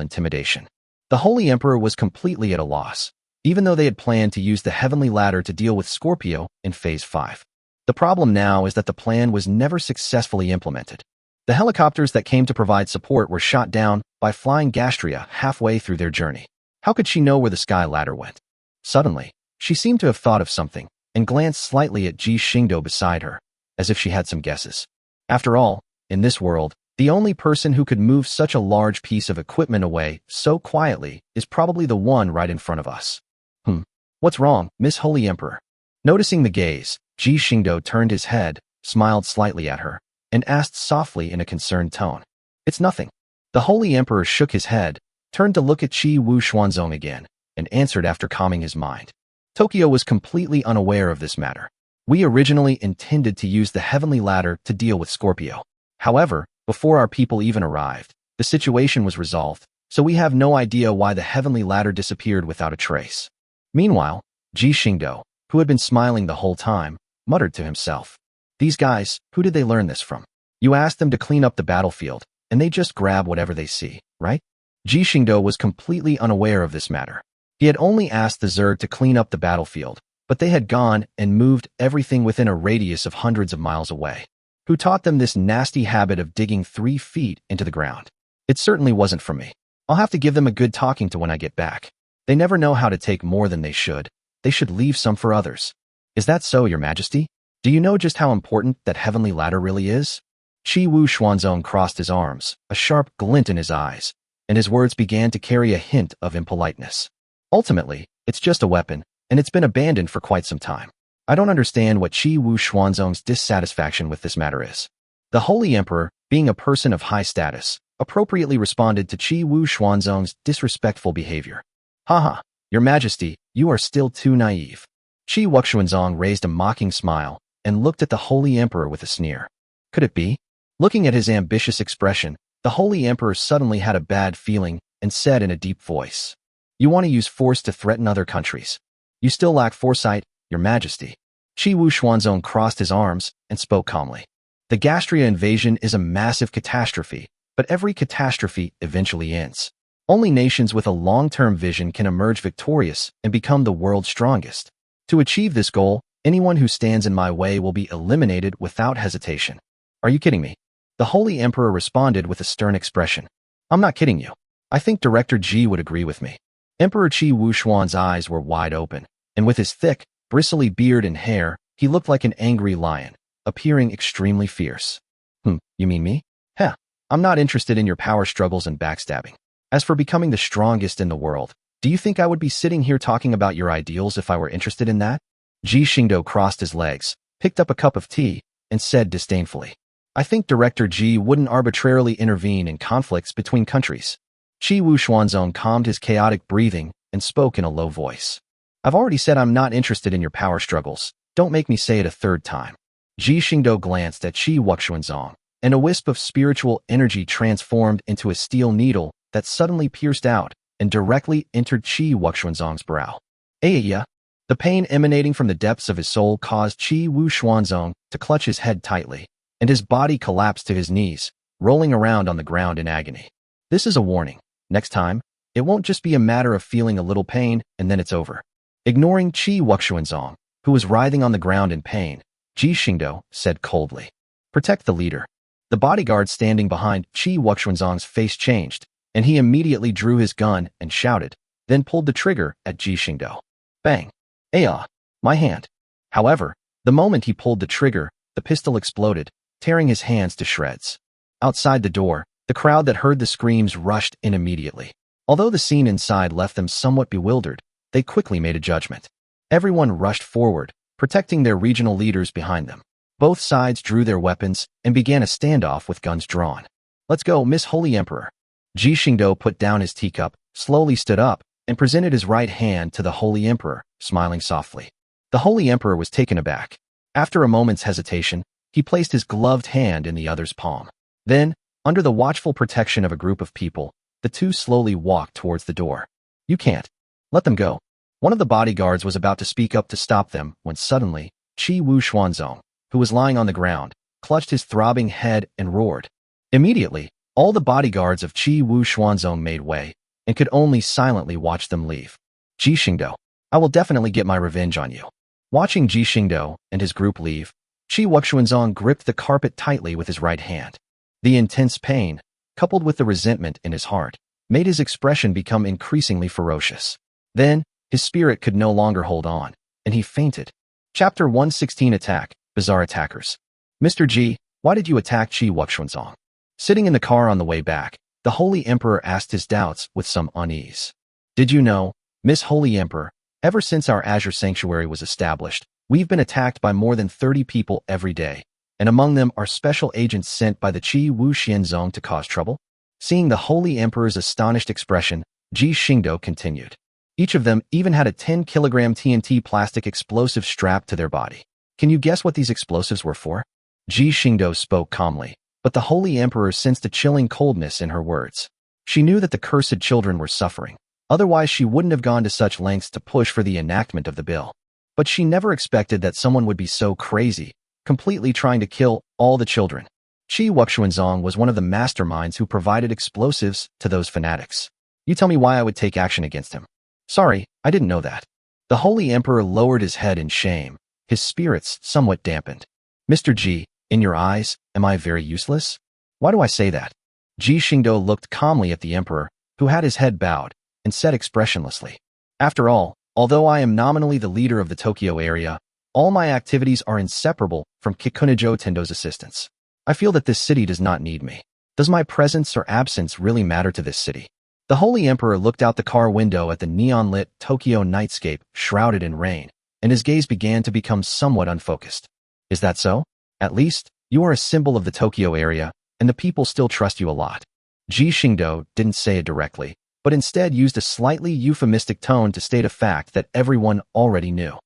Speaker 1: intimidation. The Holy Emperor was completely at a loss, even though they had planned to use the heavenly ladder to deal with Scorpio in Phase 5. The problem now is that the plan was never successfully implemented. The helicopters that came to provide support were shot down by flying Gastria halfway through their journey. How could she know where the sky ladder went? Suddenly, she seemed to have thought of something and glanced slightly at Ji Xingdou beside her, as if she had some guesses. After all, in this world, the only person who could move such a large piece of equipment away so quietly is probably the one right in front of us. What's wrong, Miss Holy Emperor? Noticing the gaze, Ji Xingdou turned his head, smiled slightly at her, and asked softly in a concerned tone. It's nothing. The Holy Emperor shook his head, turned to look at Qi Wu Xuanzong again, and answered after calming his mind. Tokyo was completely unaware of this matter. We originally intended to use the heavenly ladder to deal with Scorpio. However, before our people even arrived, the situation was resolved, so we have no idea why the heavenly ladder disappeared without a trace. Meanwhile, Ji Xingdou, who had been smiling the whole time, muttered to himself. These guys, who did they learn this from? You asked them to clean up the battlefield, and they just grab whatever they see, right? Ji Xingdou was completely unaware of this matter. He had only asked the Zerg to clean up the battlefield, but they had gone and moved everything within a radius of hundreds of miles away. Who taught them this nasty habit of digging 3 feet into the ground? It certainly wasn't from me. I'll have to give them a good talking to when I get back. They never know how to take more than they should. They should leave some for others. Is that so, Your Majesty? Do you know just how important that heavenly ladder really is? Qi Wu Xuanzong crossed his arms, a sharp glint in his eyes, and his words began to carry a hint of impoliteness. Ultimately, it's just a weapon, and it's been abandoned for quite some time. I don't understand what Qi Wu Xuanzong's dissatisfaction with this matter is. The Holy Emperor, being a person of high status, appropriately responded to Qi Wu Xuanzong's disrespectful behavior. Haha, Your Majesty, you are still too naive. Qi Wu Xuanzong raised a mocking smile and looked at the Holy Emperor with a sneer. Could it be? Looking at his ambitious expression, the Holy Emperor suddenly had a bad feeling and said in a deep voice, You want to use force to threaten other countries. You still lack foresight, Your Majesty. Qi Wu Xuanzong crossed his arms and spoke calmly. The Gastria invasion is a massive catastrophe, but every catastrophe eventually ends. Only nations with a long-term vision can emerge victorious and become the world's strongest. To achieve this goal, anyone who stands in my way will be eliminated without hesitation. Are you kidding me? The Holy Emperor responded with a stern expression. I'm not kidding you. I think Director Ji would agree with me. Emperor Qi Wu Xuan's eyes were wide open, and with his thick, bristly beard and hair, he looked like an angry lion, appearing extremely fierce. You mean me? Heh, I'm not interested in your power struggles and backstabbing. As for becoming the strongest in the world, do you think I would be sitting here talking about your ideals if I were interested in that? Ji Xingdou crossed his legs, picked up a cup of tea, and said disdainfully, I think Director Ji wouldn't arbitrarily intervene in conflicts between countries. Qi Wu Xuanzong calmed his chaotic breathing and spoke in a low voice. I've already said I'm not interested in your power struggles. Don't make me say it a third time. Ji Xingdou glanced at Qi Wu Xuanzong, and a wisp of spiritual energy transformed into a steel needle that suddenly pierced out and directly entered Qi Wu Xuanzong's brow. Yeah. The pain emanating from the depths of his soul caused Qi Wu Xuanzong to clutch his head tightly, and his body collapsed to his knees, rolling around on the ground in agony. This is a warning. Next time, it won't just be a matter of feeling a little pain and then it's over. Ignoring Qi Wu Xuanzong, who was writhing on the ground in pain, Ji Xingdou said coldly, Protect the leader. The bodyguard standing behind Qi Wu Xuanzong's face changed, and he immediately drew his gun and shouted, then pulled the trigger at Ji Xingdou. Bang! My hand. However, the moment he pulled the trigger, the pistol exploded, tearing his hands to shreds. Outside the door, the crowd that heard the screams rushed in immediately. Although the scene inside left them somewhat bewildered, they quickly made a judgment. Everyone rushed forward, protecting their regional leaders behind them. Both sides drew their weapons and began a standoff with guns drawn. Let's go, Miss Holy Emperor. Ji Xingdou put down his teacup, slowly stood up, and presented his right hand to the Holy Emperor, smiling softly. The Holy Emperor was taken aback. After a moment's hesitation, he placed his gloved hand in the other's palm. Then, under the watchful protection of a group of people, the two slowly walked towards the door. You can't. Let them go. One of the bodyguards was about to speak up to stop them when suddenly, Qi Wu Xuanzong, who was lying on the ground, clutched his throbbing head and roared. Immediately, all the bodyguards of Qi Wu Xuanzong made way and could only silently watch them leave. Ji Xingdou, I will definitely get my revenge on you. Watching Ji Xingdou and his group leave, Qi Wu Xuanzong gripped the carpet tightly with his right hand. The intense pain, coupled with the resentment in his heart, made his expression become increasingly ferocious. Then, his spirit could no longer hold on, and he fainted. Chapter 116 Attack, Bizarre Attackers. Mr. Ji, why did you attack Qi Wu Xuanzong? Sitting in the car on the way back, the Holy Emperor asked his doubts with some unease. Did you know, Miss Holy Emperor, ever since our Azure Sanctuary was established, we've been attacked by more than 30 people every day, and among them are special agents sent by the Qi Wu Xuanzong to cause trouble? Seeing the Holy Emperor's astonished expression, Ji Xingdou continued. Each of them even had a 10-kilogram TNT plastic explosive strapped to their body. Can you guess what these explosives were for? Ji Xingdou spoke calmly, but the Holy Emperor sensed a chilling coldness in her words. She knew that the cursed children were suffering. Otherwise, she wouldn't have gone to such lengths to push for the enactment of the bill. But she never expected that someone would be so crazy, completely trying to kill all the children. Qi Wu Xuanzong was one of the masterminds who provided explosives to those fanatics. You tell me why I would take action against him. Sorry, I didn't know that. The Holy Emperor lowered his head in shame, his spirits somewhat dampened. Mr. Ji, in your eyes, am I very useless? Why do I say that? Ji Xingdou looked calmly at the Emperor, who had his head bowed, and said expressionlessly. After all, although I am nominally the leader of the Tokyo area, all my activities are inseparable from Kikunajo Tendo's assistance. I feel that this city does not need me. Does my presence or absence really matter to this city? The Holy Emperor looked out the car window at the neon-lit Tokyo nightscape shrouded in rain, and his gaze began to become somewhat unfocused. Is that so? At least, you are a symbol of the Tokyo area, and the people still trust you a lot. Ji Xingdou didn't say it directly, but instead used a slightly euphemistic tone to state a fact that everyone already knew.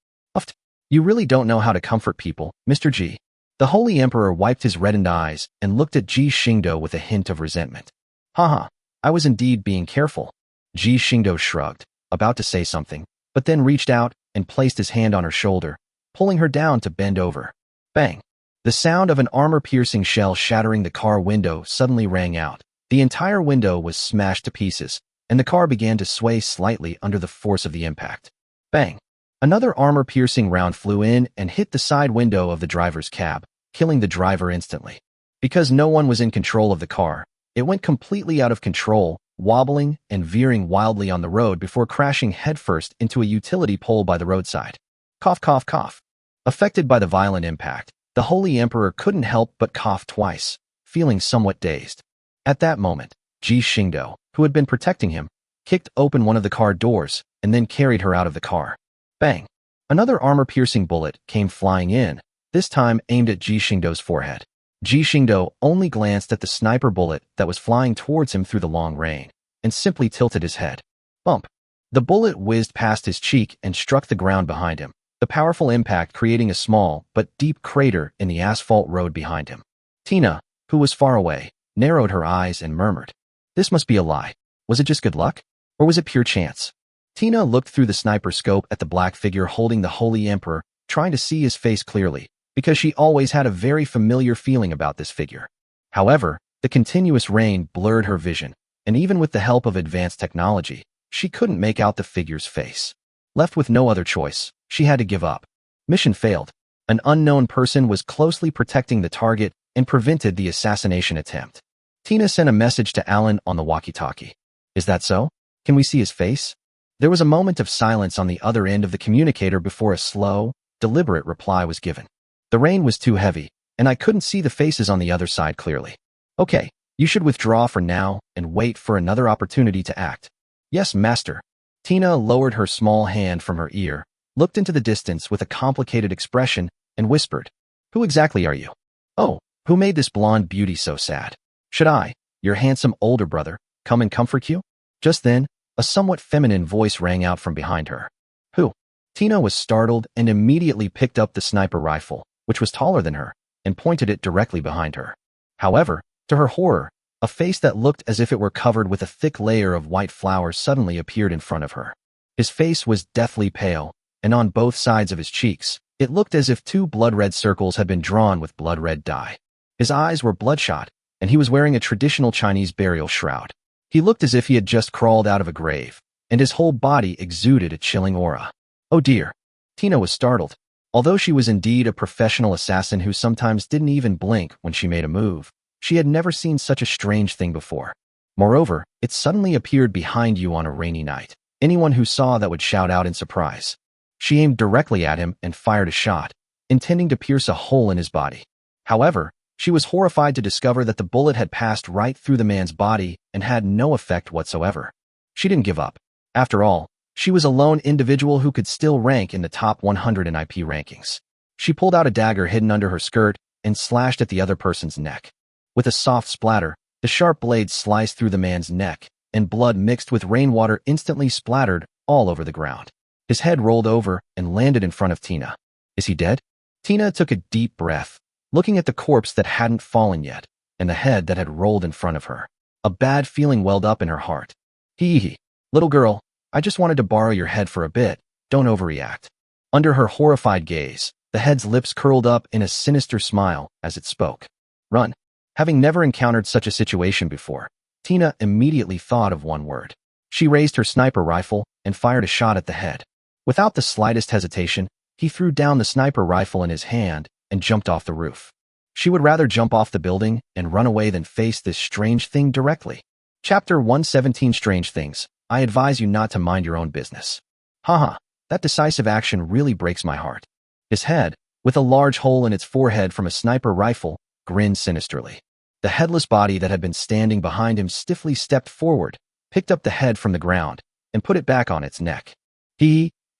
Speaker 1: You really don't know how to comfort people, Mr. Ji. The Holy Emperor wiped his reddened eyes and looked at Ji Xingdou with a hint of resentment. Haha, I was indeed being careful. Ji Xingdou shrugged, about to say something, but then reached out and placed his hand on her shoulder, pulling her down to bend over. Bang! The sound of an armor-piercing shell shattering the car window suddenly rang out. The entire window was smashed to pieces, and the car began to sway slightly under the force of the impact. Bang! Another armor-piercing round flew in and hit the side window of the driver's cab, killing the driver instantly. Because no one was in control of the car, it went completely out of control, wobbling and veering wildly on the road before crashing headfirst into a utility pole by the roadside. Cough, cough, cough. Affected by the violent impact, the Holy Emperor couldn't help but cough twice, feeling somewhat dazed. At that moment, Ji Xingdou, who had been protecting him, kicked open one of the car doors and then carried her out of the car. Bang! Another armor-piercing bullet came flying in, this time aimed at Ji Xingdou's forehead. Ji Xingdou only glanced at the sniper bullet that was flying towards him through the long rain and simply tilted his head. Bump! The bullet whizzed past his cheek and struck the ground behind him, the powerful impact creating a small but deep crater in the asphalt road behind him. Tina, who was far away, narrowed her eyes and murmured, "This must be a lie. Was it just good luck? Or was it pure chance?" Tina looked through the sniper scope at the black figure holding the Holy Emperor, trying to see his face clearly, because she always had a very familiar feeling about this figure. However, the continuous rain blurred her vision, and even with the help of advanced technology, she couldn't make out the figure's face. Left with no other choice, she had to give up. Mission failed. An unknown person was closely protecting the target and prevented the assassination attempt. Tina sent a message to Alan on the walkie-talkie. "Is that so? Can we see his face?" There was a moment of silence on the other end of the communicator before a slow, deliberate reply was given. "The rain was too heavy, and I couldn't see the faces on the other side clearly." "Okay, you should withdraw for now and wait for another opportunity to act." "Yes, master." Tina lowered her small hand from her ear, looked into the distance with a complicated expression, and whispered, "Who exactly are you? Oh, who made this blonde beauty so sad? Should I, your handsome older brother, come and comfort you?" Just then, a somewhat feminine voice rang out from behind her. "Who?" Tina was startled and immediately picked up the sniper rifle, which was taller than her, and pointed it directly behind her. However, to her horror, a face that looked as if it were covered with a thick layer of white flowers suddenly appeared in front of her. His face was deathly pale, and on both sides of his cheeks, it looked as if two blood-red circles had been drawn with blood-red dye. His eyes were bloodshot, and he was wearing a traditional Chinese burial shroud. He looked as if he had just crawled out of a grave, and his whole body exuded a chilling aura. "Oh dear." Tina was startled. Although she was indeed a professional assassin who sometimes didn't even blink when she made a move, she had never seen such a strange thing before. Moreover, it suddenly appeared behind you on a rainy night. Anyone who saw that would shout out in surprise. She aimed directly at him and fired a shot, intending to pierce a hole in his body. However, she was horrified to discover that the bullet had passed right through the man's body and had no effect whatsoever. She didn't give up. After all, she was a lone individual who could still rank in the top 100 in IP rankings. She pulled out a dagger hidden under her skirt and slashed at the other person's neck. With a soft splatter, the sharp blade sliced through the man's neck, and blood mixed with rainwater instantly splattered all over the ground. His head rolled over and landed in front of Tina. "Is he dead?" Tina took a deep breath, looking at the corpse that hadn't fallen yet, and the head that had rolled in front of her. A bad feeling welled up in her heart. Hee. "Little girl, I just wanted to borrow your head for a bit. Don't overreact." Under her horrified gaze, the head's lips curled up in a sinister smile as it spoke. "Run." Having never encountered such a situation before, Tina immediately thought of one word. She raised her sniper rifle and fired a shot at the head. Without the slightest hesitation, he threw down the sniper rifle in his hand and jumped off the roof. She would rather jump off the building and run away than face this strange thing directly. Chapter 117 Strange Things. I advise you not to mind your own business. Haha, that decisive action really breaks my heart. His head, with a large hole in its forehead from a sniper rifle, grinned sinisterly. The headless body that had been standing behind him stiffly stepped forward, picked up the head from the ground, and put it back on its neck.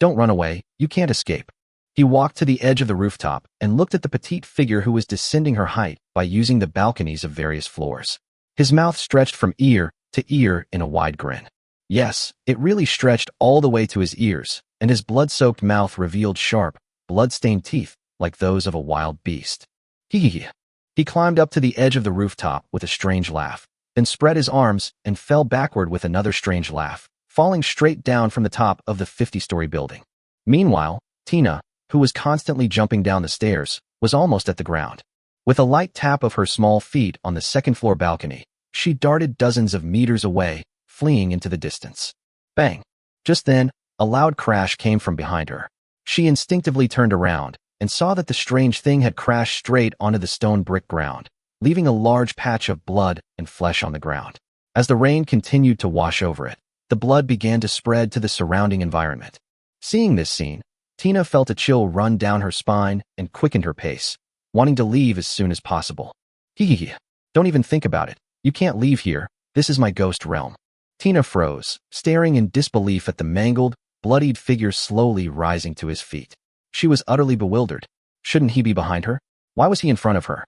Speaker 1: Don't run away, you can't escape. He walked to the edge of the rooftop and looked at the petite figure who was descending her height by using the balconies of various floors. His mouth stretched from ear to ear in a wide grin. Yes, it really stretched all the way to his ears, and his blood-soaked mouth revealed sharp, blood-stained teeth like those of a wild beast. He climbed up to the edge of the rooftop with a strange laugh, then spread his arms and fell backward with another strange laugh, falling straight down from the top of the 50-story building. Meanwhile, Tina, who was constantly jumping down the stairs, was almost at the ground. With a light tap of her small feet on the second-floor balcony, she darted dozens of meters away, fleeing into the distance. Bang! Just then, a loud crash came from behind her. She instinctively turned around and saw that the strange thing had crashed straight onto the stone brick ground, leaving a large patch of blood and flesh on the ground. As the rain continued to wash over it, the blood began to spread to the surrounding environment. Seeing this scene, Tina felt a chill run down her spine and quickened her pace, wanting to leave as soon as possible. Don't even think about it. You can't leave here. This is my ghost realm. Tina froze, staring in disbelief at the mangled, bloodied figure slowly rising to his feet. She was utterly bewildered. Shouldn't he be behind her? Why was he in front of her?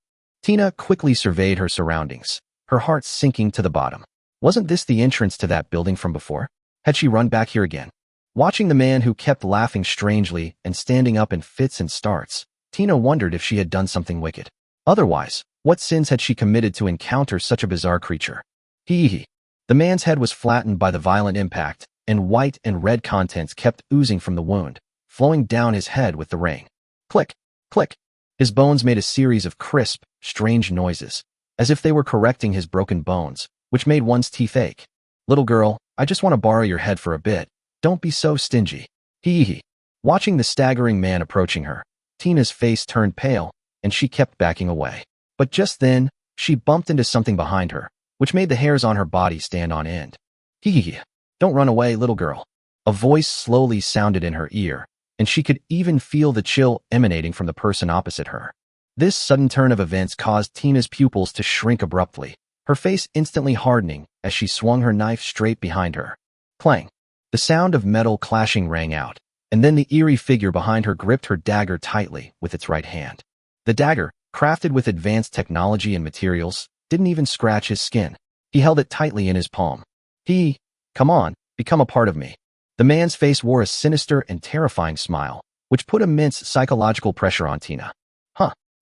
Speaker 1: Tina quickly surveyed her surroundings, her heart sinking to the bottom. Wasn't this the entrance to that building from before? Had she run back here again? Watching the man who kept laughing strangely and standing up in fits and starts, Tina wondered if she had done something wicked. Otherwise, what sins had she committed to encounter such a bizarre creature? Hee. The man's head was flattened by the violent impact, and white and red contents kept oozing from the wound, flowing down his head with the ring. Click, click. His bones made a series of crisp, strange noises, as if they were correcting his broken bones, which made one's teeth ache. Little girl, I just want to borrow your head for a bit. Don't be so stingy. Hee. Watching the staggering man approaching her, Tina's face turned pale, and she kept backing away. But just then, she bumped into something behind her, which made the hairs on her body stand on end. Hee. Don't run away, little girl. A voice slowly sounded in her ear, and she could even feel the chill emanating from the person opposite her. This sudden turn of events caused Tina's pupils to shrink abruptly, her face instantly hardening as she swung her knife straight behind her. Clang. The sound of metal clashing rang out, and then the eerie figure behind her gripped her dagger tightly with its right hand. The dagger, crafted with advanced technology and materials, didn't even scratch his skin. He held it tightly in his palm. Come on, become a part of me. The man's face wore a sinister and terrifying smile, which put immense psychological pressure on Tina.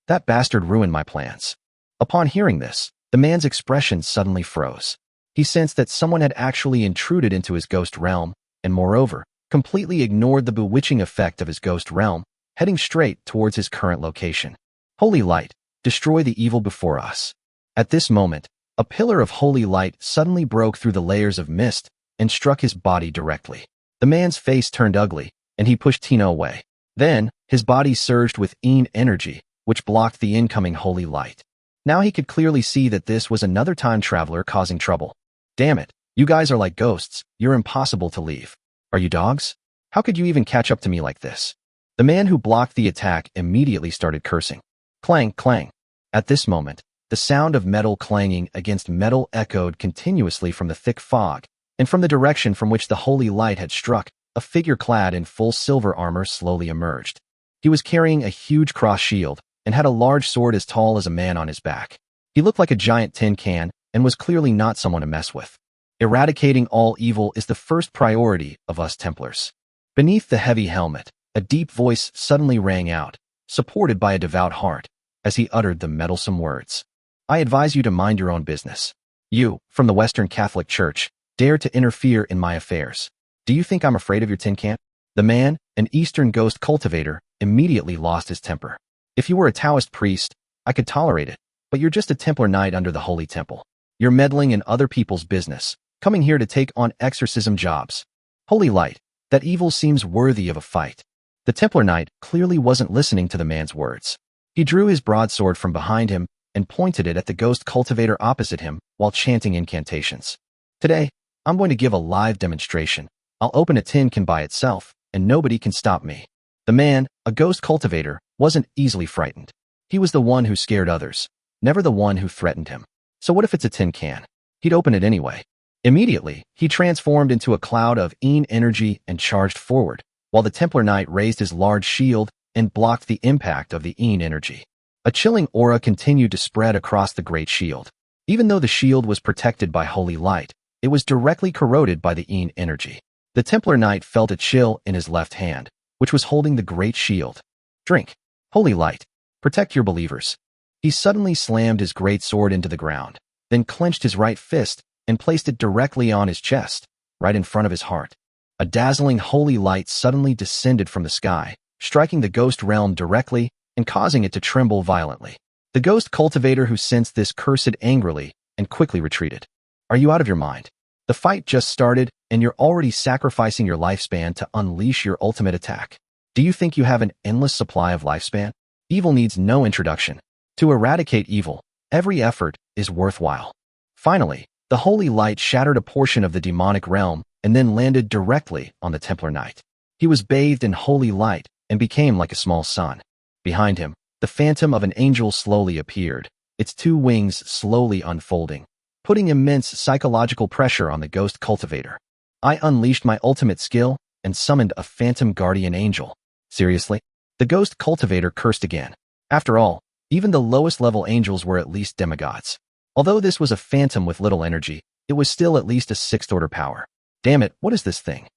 Speaker 1: That bastard ruined my plans. Upon hearing this, the man's expression suddenly froze. He sensed that someone had actually intruded into his ghost realm, and moreover, completely ignored the bewitching effect of his ghost realm, heading straight towards his current location. Holy light, destroy the evil before us. At this moment, a pillar of holy light suddenly broke through the layers of mist and struck his body directly. The man's face turned ugly, and he pushed Tina away. Then, his body surged with energy, which blocked the incoming holy light. Now he could clearly see that this was another time traveler causing trouble. Damn it, you guys are like ghosts, you're impossible to leave. Are you dogs? How could you even catch up to me like this? The man who blocked the attack immediately started cursing. Clang, clang. At this moment, the sound of metal clanging against metal echoed continuously from the thick fog, and from the direction from which the holy light had struck, a figure clad in full silver armor slowly emerged. He was carrying a huge cross shield, and had a large sword as tall as a man on his back. He looked like a giant tin can, and was clearly not someone to mess with. Eradicating all evil is the first priority of us Templars. Beneath the heavy helmet, a deep voice suddenly rang out, supported by a devout heart, as he uttered the meddlesome words. I advise you to mind your own business. You, from the Western Catholic Church, dare to interfere in my affairs. Do you think I'm afraid of your tin can? The man, an Eastern ghost cultivator, immediately lost his temper. If you were a Taoist priest, I could tolerate it, but you're just a Templar knight under the Holy Temple. You're meddling in other people's business, coming here to take on exorcism jobs. Holy light, that evil seems worthy of a fight. The Templar knight clearly wasn't listening to the man's words. He drew his broadsword from behind him and pointed it at the ghost cultivator opposite him while chanting incantations. Today, I'm going to give a live demonstration. I'll open a tin can by itself, and nobody can stop me. The man, a ghost cultivator, wasn't easily frightened. He was the one who scared others, never the one who threatened him. So what if it's a tin can? He'd open it anyway. Immediately, he transformed into a cloud of energy and charged forward, while the Templar knight raised his large shield and blocked the impact of the energy. A chilling aura continued to spread across the great shield. Even though the shield was protected by holy light, it was directly corroded by the energy. The Templar knight felt a chill in his left hand, which was holding the great shield. Drink. Holy light. Protect your believers. He suddenly slammed his great sword into the ground, then clenched his right fist and placed it directly on his chest, right in front of his heart. A dazzling holy light suddenly descended from the sky, striking the ghost realm directly and causing it to tremble violently. The ghost cultivator who sensed this cursed angrily and quickly retreated. Are you out of your mind? The fight just started, and you're already sacrificing your lifespan to unleash your ultimate attack. Do you think you have an endless supply of lifespan? Evil needs no introduction. To eradicate evil, every effort is worthwhile. Finally, the holy light shattered a portion of the demonic realm and then landed directly on the Templar knight. He was bathed in holy light and became like a small sun. Behind him, the phantom of an angel slowly appeared, its two wings slowly unfolding, putting immense psychological pressure on the ghost cultivator. I unleashed my ultimate skill and summoned a phantom guardian angel. Seriously? The ghost cultivator cursed again. After all, even the lowest level angels were at least demigods. Although this was a phantom with little energy, it was still at least a 6th order power. Damn it, what is this thing?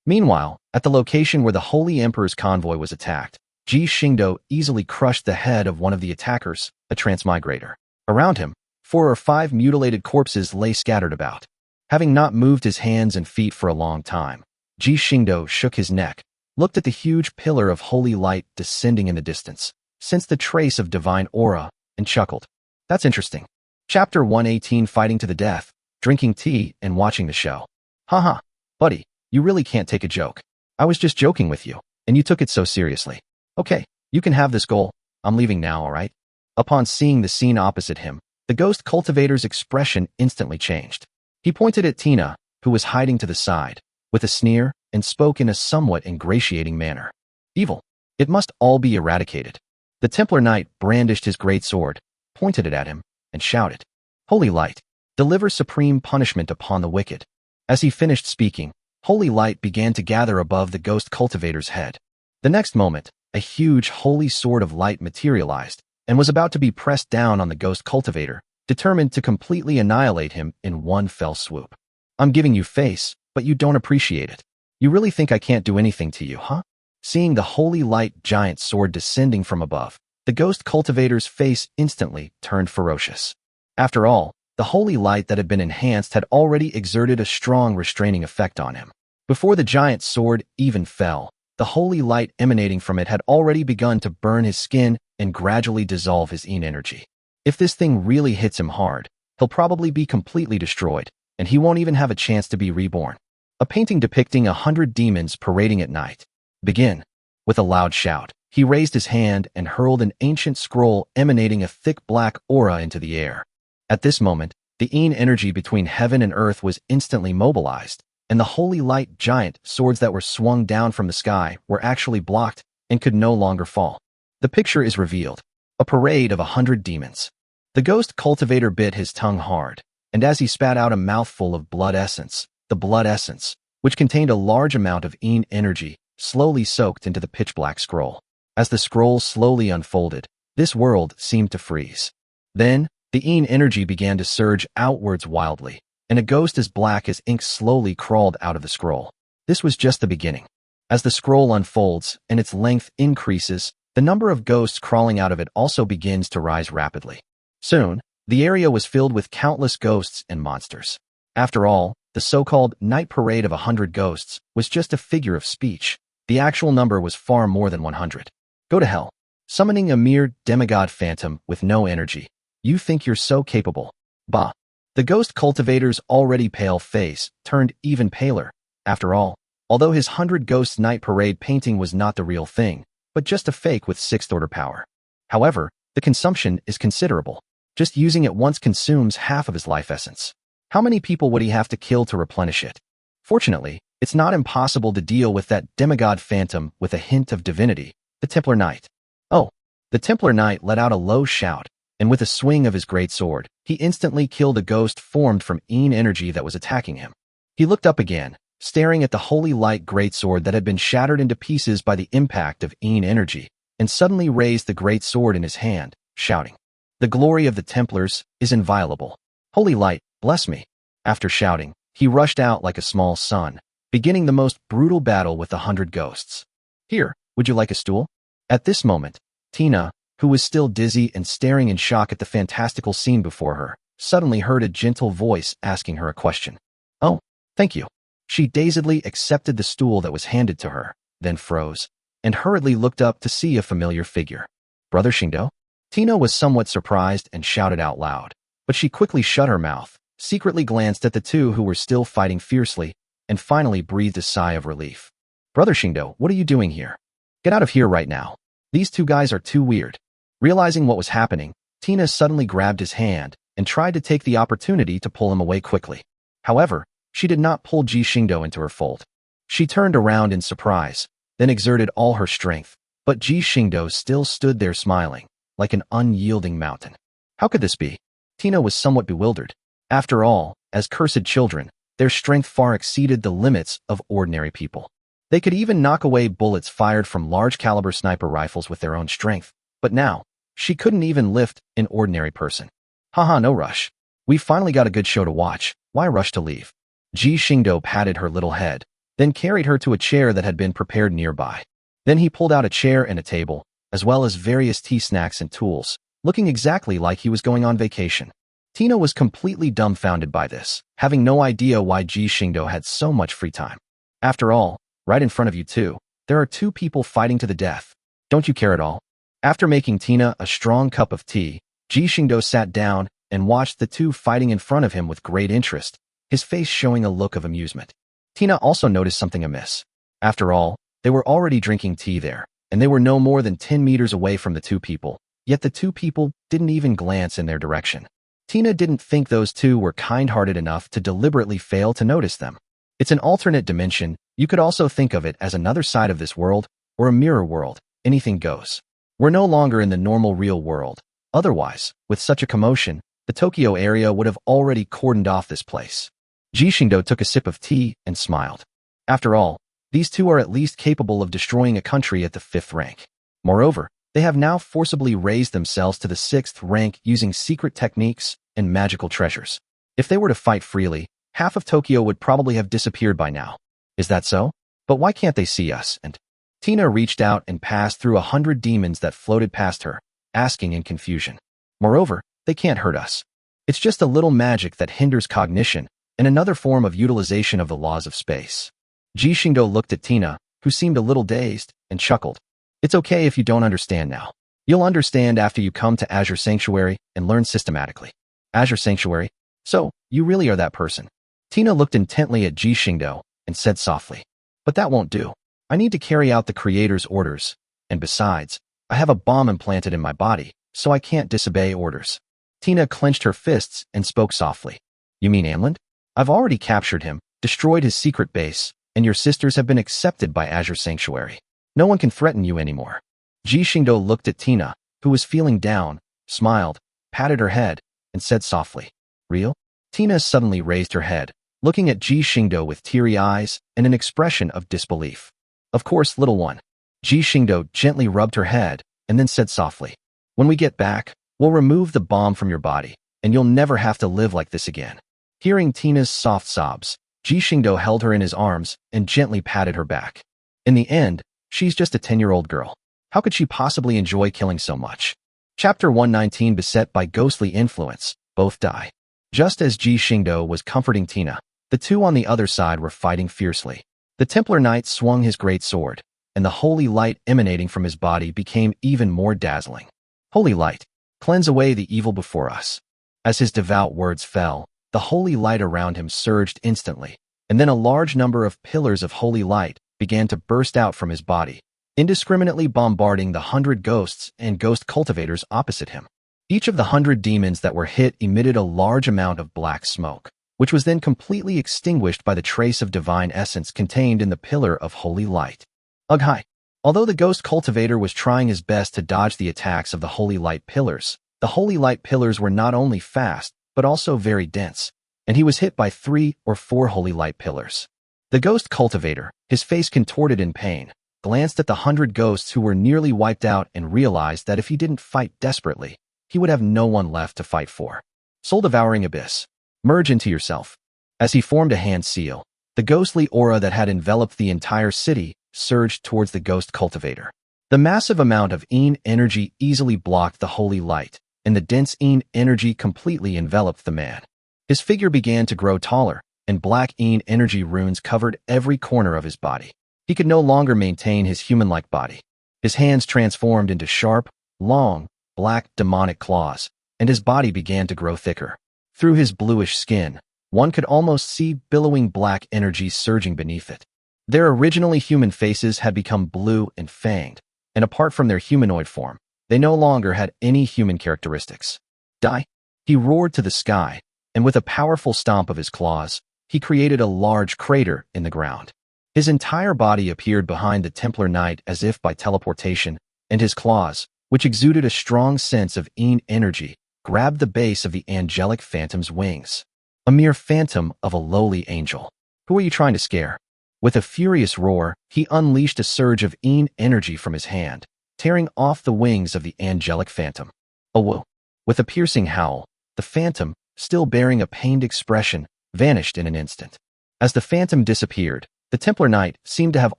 Speaker 1: Meanwhile, at the location where the Holy Emperor's convoy was attacked, Ji Xingdou easily crushed the head of one of the attackers, a transmigrator. Around him, 4 or 5 mutilated corpses lay scattered about. Having not moved his hands and feet for a long time, Ji Xingdou shook his neck, looked at the huge pillar of holy light descending in the distance, sensed the trace of divine aura, and chuckled. That's interesting. Chapter 118, Fighting to the Death, Drinking Tea and Watching the Show. Haha, buddy, you really can't take a joke. I was just joking with you, and you took it so seriously. Okay, you can have this goal. I'm leaving now, alright? Upon seeing the scene opposite him, the ghost cultivator's expression instantly changed. He pointed at Tina, who was hiding to the side, with a sneer, and spoke in a somewhat ingratiating manner. Evil. It must all be eradicated. The Templar Knight brandished his great sword, pointed it at him, and shouted, Holy Light, deliver supreme punishment upon the wicked. As he finished speaking, holy light began to gather above the ghost cultivator's head. The next moment, a huge holy sword of light materialized and was about to be pressed down on the ghost cultivator, determined to completely annihilate him in one fell swoop. I'm giving you face, but you don't appreciate it. You really think I can't do anything to you, huh? Seeing the holy light giant sword descending from above, the ghost cultivator's face instantly turned ferocious. After all, the holy light that had been enhanced had already exerted a strong restraining effect on him. Before the giant sword even fell, the holy light emanating from it had already begun to burn his skin and gradually dissolve his yin energy. If this thing really hits him hard, he'll probably be completely destroyed, and he won't even have a chance to be reborn. A painting depicting 100 demons parading at night. Begin. With a loud shout, he raised his hand and hurled an ancient scroll emanating a thick black aura into the air. At this moment, the yin energy between heaven and earth was instantly mobilized, and the holy light giant swords that were swung down from the sky were actually blocked and could no longer fall. The picture is revealed. A parade of 100 demons. The ghost cultivator bit his tongue hard, and as he spat out a mouthful of blood essence, the blood essence, which contained a large amount of yin energy, slowly soaked into the pitch-black scroll. As the scroll slowly unfolded, this world seemed to freeze. Then, the yin energy began to surge outwards wildly, and a ghost as black as ink slowly crawled out of the scroll. This was just the beginning. As the scroll unfolds and its length increases, the number of ghosts crawling out of it also begins to rise rapidly. Soon, the area was filled with countless ghosts and monsters. After all, the so-called night parade of 100 ghosts was just a figure of speech. The actual number was far more than 100. Go to hell. Summoning a mere demigod phantom with no energy. You think you're so capable. Bah. The ghost cultivator's already pale face turned even paler. After all, although his 100 Ghosts Night Parade painting was not the real thing, but just a fake with 6th order power. However, the consumption is considerable. Just using it once consumes half of his life essence. How many people would he have to kill to replenish it? Fortunately, it's not impossible to deal with that demigod phantom with a hint of divinity, the Templar Knight. Oh, the Templar Knight let out a low shout, and with a swing of his great sword, he instantly killed a ghost formed from yin energy that was attacking him. He looked up again, staring at the holy light greatsword that had been shattered into pieces by the impact of yin energy, and suddenly raised the great sword in his hand, shouting, The glory of the Templars is inviolable. Holy light, bless me. After shouting, he rushed out like a small sun, beginning the most brutal battle with 100 ghosts. Here, would you like a stool? At this moment, Tina, who was still dizzy and staring in shock at the fantastical scene before her, suddenly heard a gentle voice asking her a question. Oh, thank you. She dazedly accepted the stool that was handed to her, then froze, and hurriedly looked up to see a familiar figure. Brother Xingdou? Tina was somewhat surprised and shouted out loud, but she quickly shut her mouth, secretly glanced at the two who were still fighting fiercely, and finally breathed a sigh of relief. Brother Xingdou, what are you doing here? Get out of here right now. These two guys are too weird. Realizing what was happening, Tina suddenly grabbed his hand and tried to take the opportunity to pull him away quickly. However, she did not pull Ji Xingdou into her fold. She turned around in surprise, then exerted all her strength, but Ji Xingdou still stood there smiling, like an unyielding mountain. How could this be? Tina was somewhat bewildered. After all, as cursed children, their strength far exceeded the limits of ordinary people. They could even knock away bullets fired from large-caliber sniper rifles with their own strength. But now, she couldn't even lift an ordinary person. Haha, no rush. We finally got a good show to watch. Why rush to leave? Ji Xingdou patted her little head, then carried her to a chair that had been prepared nearby. Then he pulled out a chair and a table, as well as various tea snacks and tools, looking exactly like he was going on vacation. Tina was completely dumbfounded by this, having no idea why Ji Xingdou had so much free time. After all, right in front of you too, there are two people fighting to the death. Don't you care at all? After making Tina a strong cup of tea, Ji Xingdou sat down and watched the two fighting in front of him with great interest, his face showing a look of amusement. Tina also noticed something amiss. After all, they were already drinking tea there, and they were no more than 10 meters away from the two people, yet the two people didn't even glance in their direction. Tina didn't think those two were kind-hearted enough to deliberately fail to notice them. It's an alternate dimension. You could also think of it as another side of this world, or a mirror world. Anything goes. We're no longer in the normal real world. Otherwise, with such a commotion, the Tokyo area would have already cordoned off this place. Ji Xingdou took a sip of tea and smiled. After all, these two are at least capable of destroying a country at the 5th rank. Moreover, they have now forcibly raised themselves to the 6th rank using secret techniques and magical treasures. If they were to fight freely, half of Tokyo would probably have disappeared by now. Is that so? But why can't they see us? And Tina reached out and passed through 100 demons that floated past her, asking in confusion. Moreover, they can't hurt us. It's just a little magic that hinders cognition and another form of utilization of the laws of space. Ji Xingdou looked at Tina, who seemed a little dazed, and chuckled. It's okay if you don't understand now. You'll understand after you come to Azure Sanctuary and learn systematically. Azure Sanctuary? So, you really are that person. Tina looked intently at Ji Xingdou and said softly, but that won't do. I need to carry out the Creator's orders, and besides, I have a bomb implanted in my body, so I can't disobey orders. Tina clenched her fists and spoke softly. You mean Amland? I've already captured him, destroyed his secret base, and your sisters have been accepted by Azure Sanctuary. No one can threaten you anymore. Ji Xingdou looked at Tina, who was feeling down, smiled, patted her head, and said softly, Real? Tina suddenly raised her head, looking at Ji Xingdou with teary eyes and an expression of disbelief. Of course, little one. Ji Xingdou gently rubbed her head and then said softly, When we get back, we'll remove the bomb from your body, and you'll never have to live like this again. Hearing Tina's soft sobs, Ji Xingdou held her in his arms and gently patted her back. In the end, she's just a 10-year-old girl. How could she possibly enjoy killing so much? Chapter 119 Beset by ghostly influence, both die. Just as Ji Xingdou was comforting Tina, the two on the other side were fighting fiercely. The Templar Knight swung his great sword, and the holy light emanating from his body became even more dazzling. Holy light, cleanse away the evil before us. As his devout words fell, the holy light around him surged instantly, and then a large number of pillars of holy light began to burst out from his body, indiscriminately bombarding the 100 ghosts and ghost cultivators opposite him. Each of the 100 demons that were hit emitted a large amount of black smoke, which was then completely extinguished by the trace of divine essence contained in the pillar of holy light. Ugh hi. Although the ghost cultivator was trying his best to dodge the attacks of the holy light pillars, the holy light pillars were not only fast, but also very dense, and he was hit by 3 or 4 holy light pillars. The ghost cultivator, his face contorted in pain, glanced at the 100 ghosts who were nearly wiped out and realized that if he didn't fight desperately, he would have no one left to fight for. Soul-devouring abyss. Merge into yourself. As he formed a hand seal, the ghostly aura that had enveloped the entire city surged towards the ghost cultivator. The massive amount of Yin energy easily blocked the holy light, and the dense Yin energy completely enveloped the man. His figure began to grow taller, and black Yin energy runes covered every corner of his body. He could no longer maintain his human-like body. His hands transformed into sharp, long, black demonic claws, and his body began to grow thicker. Through his bluish skin, one could almost see billowing black energy surging beneath it. Their originally human faces had become blue and fanged, and apart from their humanoid form, they no longer had any human characteristics. Die! He roared to the sky, and with a powerful stomp of his claws, he created a large crater in the ground. His entire body appeared behind the Templar Knight as if by teleportation, and his claws, which exuded a strong sense of Yin energy, grabbed the base of the angelic phantom's wings. A mere phantom of a lowly angel. Who are you trying to scare? With a furious roar, he unleashed a surge of energy from his hand, tearing off the wings of the angelic phantom. Oh whoa! With a piercing howl, the phantom, still bearing a pained expression, vanished in an instant. As the phantom disappeared, the Templar Knight seemed to have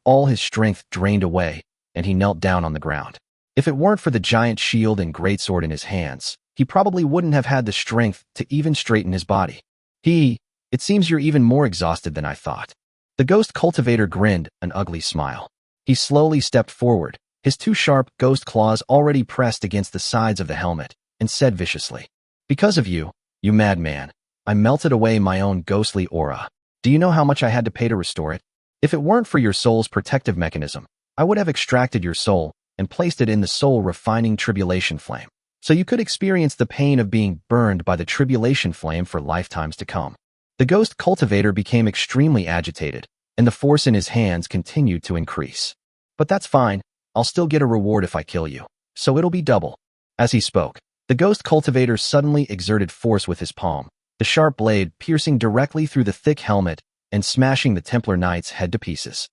Speaker 1: all his strength drained away, and he knelt down on the ground. If it weren't for the giant shield and greatsword in his hands, he probably wouldn't have had the strength to even straighten his body. It seems you're even more exhausted than I thought. The ghost cultivator grinned an ugly smile. He slowly stepped forward, his two sharp ghost claws already pressed against the sides of the helmet, and said viciously, "Because of you, you madman, I melted away my own ghostly aura. Do you know how much I had to pay to restore it? If it weren't for your soul's protective mechanism, I would have extracted your soul and placed it in the soul-refining tribulation flame, so you could experience the pain of being burned by the tribulation flame for lifetimes to come." The ghost cultivator became extremely agitated, and the force in his hands continued to increase. "But that's fine. I'll still get a reward if I kill you, so it'll be double." As he spoke, the ghost cultivator suddenly exerted force with his palm, the sharp blade piercing directly through the thick helmet and smashing the Templar Knight's head to pieces.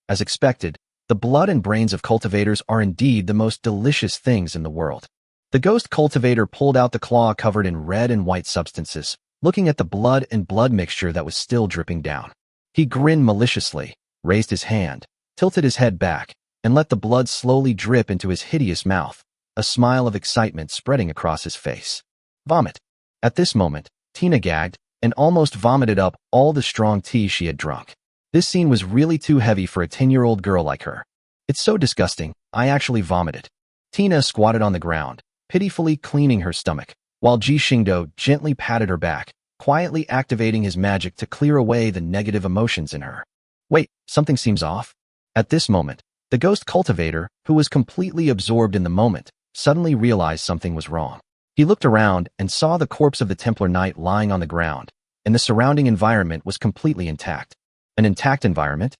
Speaker 1: As expected, the blood and brains of cultivators are indeed the most delicious things in the world. The ghost cultivator pulled out the claw covered in red and white substances, looking at the blood and blood mixture that was still dripping down. He grinned maliciously, raised his hand, tilted his head back, and let the blood slowly drip into his hideous mouth, a smile of excitement spreading across his face. Vomit. At this moment, Tina gagged and almost vomited up all the strong tea she had drunk. This scene was really too heavy for a 10-year-old girl like her. "It's so disgusting, I actually vomited." Tina squatted on the ground, pitifully cleaning her stomach, while Ji Xingdou gently patted her back, quietly activating his magic to clear away the negative emotions in her. Wait, something seems off. At this moment, the ghost cultivator, who was completely absorbed in the moment, suddenly realized something was wrong. He looked around and saw the corpse of the Templar Knight lying on the ground, and the surrounding environment was completely intact. An intact environment?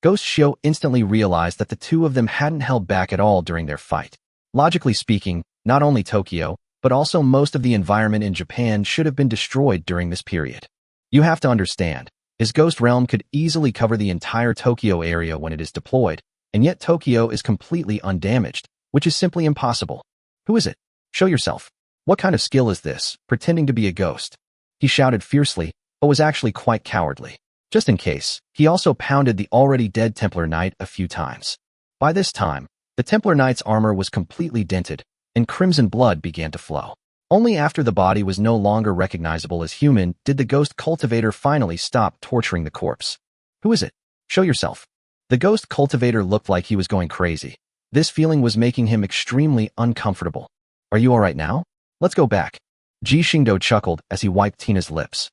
Speaker 1: Ghost Shio instantly realized that the two of them hadn't held back at all during their fight. Logically speaking, not only Tokyo, but also most of the environment in Japan should have been destroyed during this period. You have to understand, his ghost realm could easily cover the entire Tokyo area when it is deployed, and yet Tokyo is completely undamaged, which is simply impossible. Who is it? Show yourself. What kind of skill is this, pretending to be a ghost? He shouted fiercely, but was actually quite cowardly. Just in case, he also pounded the already dead Templar Knight a few times. By this time, the Templar Knight's armor was completely dented, and crimson blood began to flow. Only after the body was no longer recognizable as human did the ghost cultivator finally stop torturing the corpse. Who is it? Show yourself. The ghost cultivator looked like he was going crazy. This feeling was making him extremely uncomfortable. Are you alright now? Let's go back. Ji Xingdou chuckled as he wiped Tina's lips.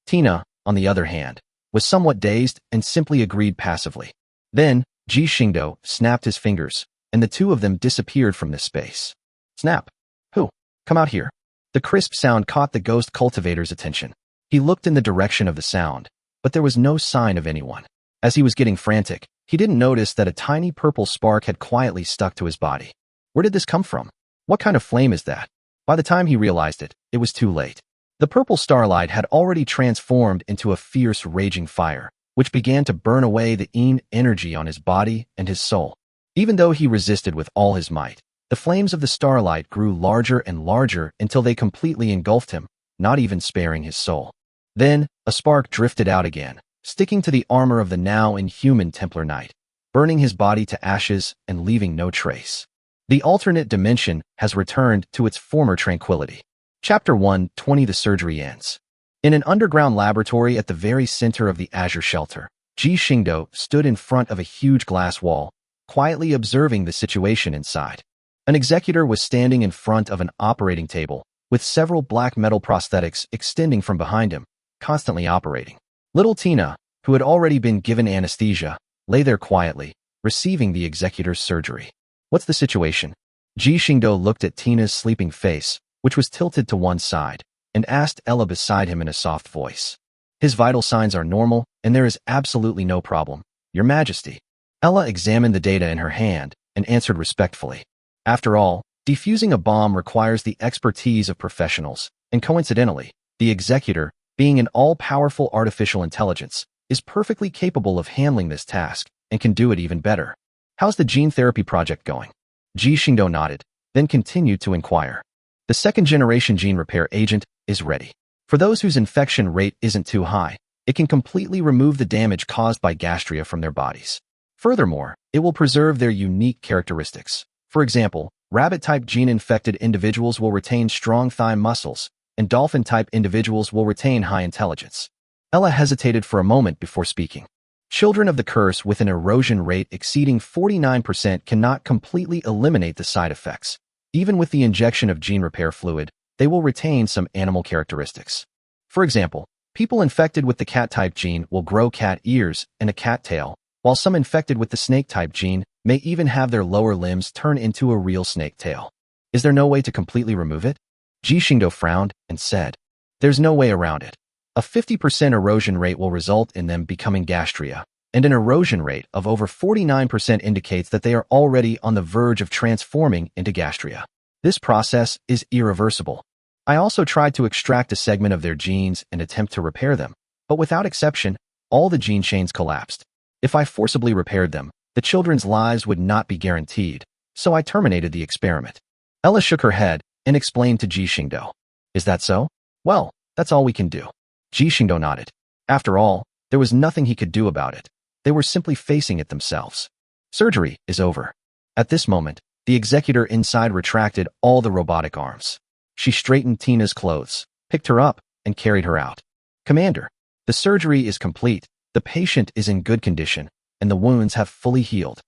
Speaker 1: Tina, on the other hand, was somewhat dazed and simply agreed passively. Then, Ji Xingdou snapped his fingers, and the two of them disappeared from this space. Snap. Who? Come out here. The crisp sound caught the ghost cultivator's attention. He looked in the direction of the sound, but there was no sign of anyone. As he was getting frantic, he didn't notice that a tiny purple spark had quietly stuck to his body. Where did this come from? What kind of flame is that? By the time he realized it, it was too late. The purple starlight had already transformed into a fierce, raging fire, which began to burn away the energy on his body and his soul. Even though he resisted with all his might, the flames of the starlight grew larger and larger until they completely engulfed him, not even sparing his soul. Then, a spark drifted out again, sticking to the armor of the now inhuman Templar Knight, burning his body to ashes and leaving no trace. The alternate dimension has returned to its former tranquility. Chapter 1:20 The surgery ends. In an underground laboratory at the very center of the Azure Shelter, Ji Xingdou stood in front of a huge glass wall, quietly observing the situation inside. An executor was standing in front of an operating table, with several black metal prosthetics extending from behind him, constantly operating. Little Tina, who had already been given anesthesia, lay there quietly, receiving the executor's surgery. What's the situation? Ji Xingdou looked at Tina's sleeping face, which was tilted to one side, and asked Ella beside him in a soft voice. His vital signs are normal, and there is absolutely no problem, Your Majesty. Ella examined the data in her hand and answered respectfully. After all, Defusing a bomb requires the expertise of professionals, and coincidentally, the executor, being an all-powerful artificial intelligence, is perfectly capable of handling this task and can do it even better. How's the gene therapy project going? Ji Xingdou nodded, then continued to inquire. The second-generation gene repair agent is ready. For those whose infection rate isn't too high, it can completely remove the damage caused by gastria from their bodies. Furthermore, it will preserve their unique characteristics. For example, rabbit-type gene-infected individuals will retain strong thigh muscles, and dolphin-type individuals will retain high intelligence. Ella hesitated for a moment before speaking. Children of the curse with an erosion rate exceeding 49% cannot completely eliminate the side effects. Even with the injection of gene repair fluid, they will retain some animal characteristics. For example, people infected with the cat-type gene will grow cat ears and a cat tail, while some infected with the snake-type gene may even have their lower limbs turn into a real snake tail. Is there no way to completely remove it? Ji Xingdou frowned and said, there's no way around it. A 50% erosion rate will result in them becoming gastria, and an erosion rate of over 49% indicates that they are already on the verge of transforming into gastria. This process is irreversible. I also tried to extract a segment of their genes and attempt to repair them, but without exception, all the gene chains collapsed. If I forcibly repaired them, the children's lives would not be guaranteed, so I terminated the experiment. Ella shook her head and explained to Ji Xingdou. Is that so? Well, that's all we can do. Ji Xingdou nodded. After all, there was nothing he could do about it. They were simply facing it themselves. Surgery is over. At this moment, the executor inside retracted all the robotic arms. She straightened Tina's clothes, picked her up, and carried her out. Commander, the surgery is complete, the patient is in good condition, and the wounds have fully healed.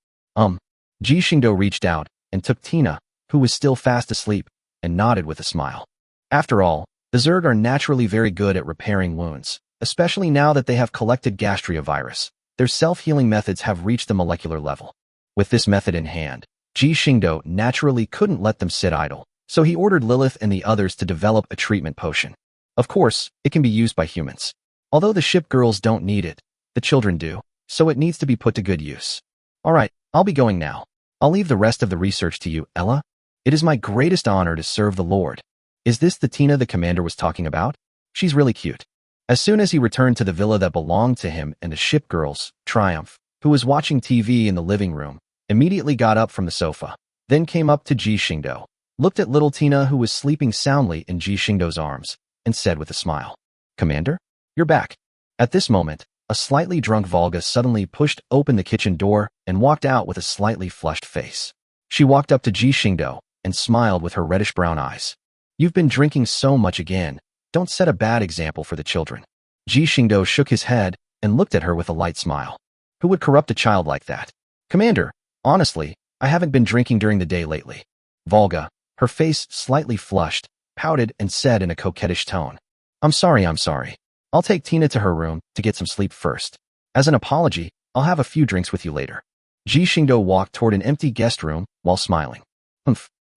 Speaker 1: Ji Xingdou reached out and took Tina, who was still fast asleep, and nodded with a smile. After all, the Zerg are naturally very good at repairing wounds, especially now that they have collected gastria virus. Their self-healing methods have reached the molecular level. With this method in hand, Ji Xingdou naturally couldn't let them sit idle, so he ordered Lilith and the others to develop a treatment potion. Of course, it can be used by humans. Although the ship girls don't need it, the children do, so it needs to be put to good use. Alright, I'll be going now. I'll leave the rest of the research to you, Ella. It is my greatest honor to serve the Lord. Is this the Tina the commander was talking about? She's really cute. As soon as he returned to the villa that belonged to him and the ship girls, Triumph, who was watching TV in the living room, immediately got up from the sofa, then came up to Ji Xingdou, looked at little Tina who was sleeping soundly in Ji Xingdou's arms, and said with a smile, Commander, you're back. At this moment, a slightly drunk Volga suddenly pushed open the kitchen door and walked out with a slightly flushed face. She walked up to Ji Xingdou and smiled with her reddish-brown eyes. You've been drinking so much again. Don't set a bad example for the children. Ji Xingdou shook his head and looked at her with a light smile. Who would corrupt a child like that? Commander, honestly, I haven't been drinking during the day lately. Volga, her face slightly flushed, pouted and said in a coquettish tone. I'm sorry. I'll take Tina to her room to get some sleep first. As an apology, I'll have a few drinks with you later. Ji Xingdou walked toward an empty guest room while smiling.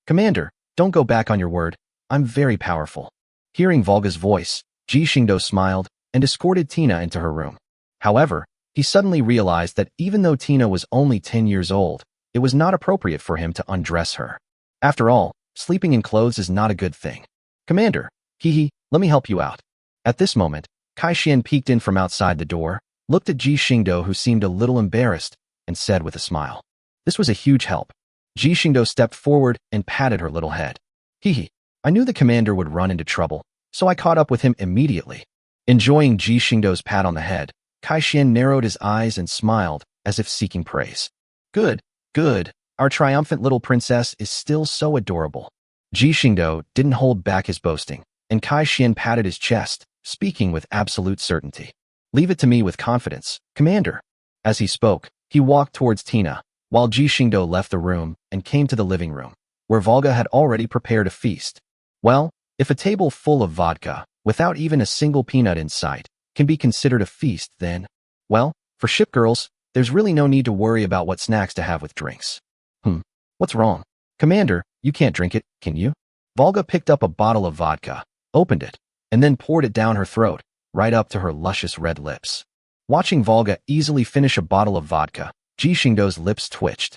Speaker 1: Commander, don't go back on your word. I'm very powerful. Hearing Volga's voice, Ji Xingdou smiled and escorted Tina into her room. However, he suddenly realized that even though Tina was only 10 years old, it was not appropriate for him to undress her. After all, sleeping in clothes is not a good thing. Commander, let me help you out. At this moment, Kai Xian peeked in from outside the door, looked at Ji Xingdou who seemed a little embarrassed, and said with a smile. This was a huge help. Ji Xingdou stepped forward and patted her little head. I knew the commander would run into trouble, so I caught up with him immediately. Enjoying Ji Xingdou's pat on the head, Kai Xian narrowed his eyes and smiled, as if seeking praise. Good. Our triumphant little princess is still so adorable. Ji Xingdou didn't hold back his boasting, and Kai Xian patted his chest, speaking with absolute certainty. Leave it to me with confidence, Commander. As he spoke, he walked towards Tina, while Ji Xingdou left the room and came to the living room, where Volga had already prepared a feast. Well, if a table full of vodka, without even a single peanut in sight, can be considered a feast, then, well, for ship girls, there's really no need to worry about what snacks to have with drinks. What's wrong? Commander, you can't drink it, can you? Volga picked up a bottle of vodka, opened it, and then poured it down her throat, right up to her luscious red lips. Watching Volga easily finish a bottle of vodka, Ji Xingdou's lips twitched.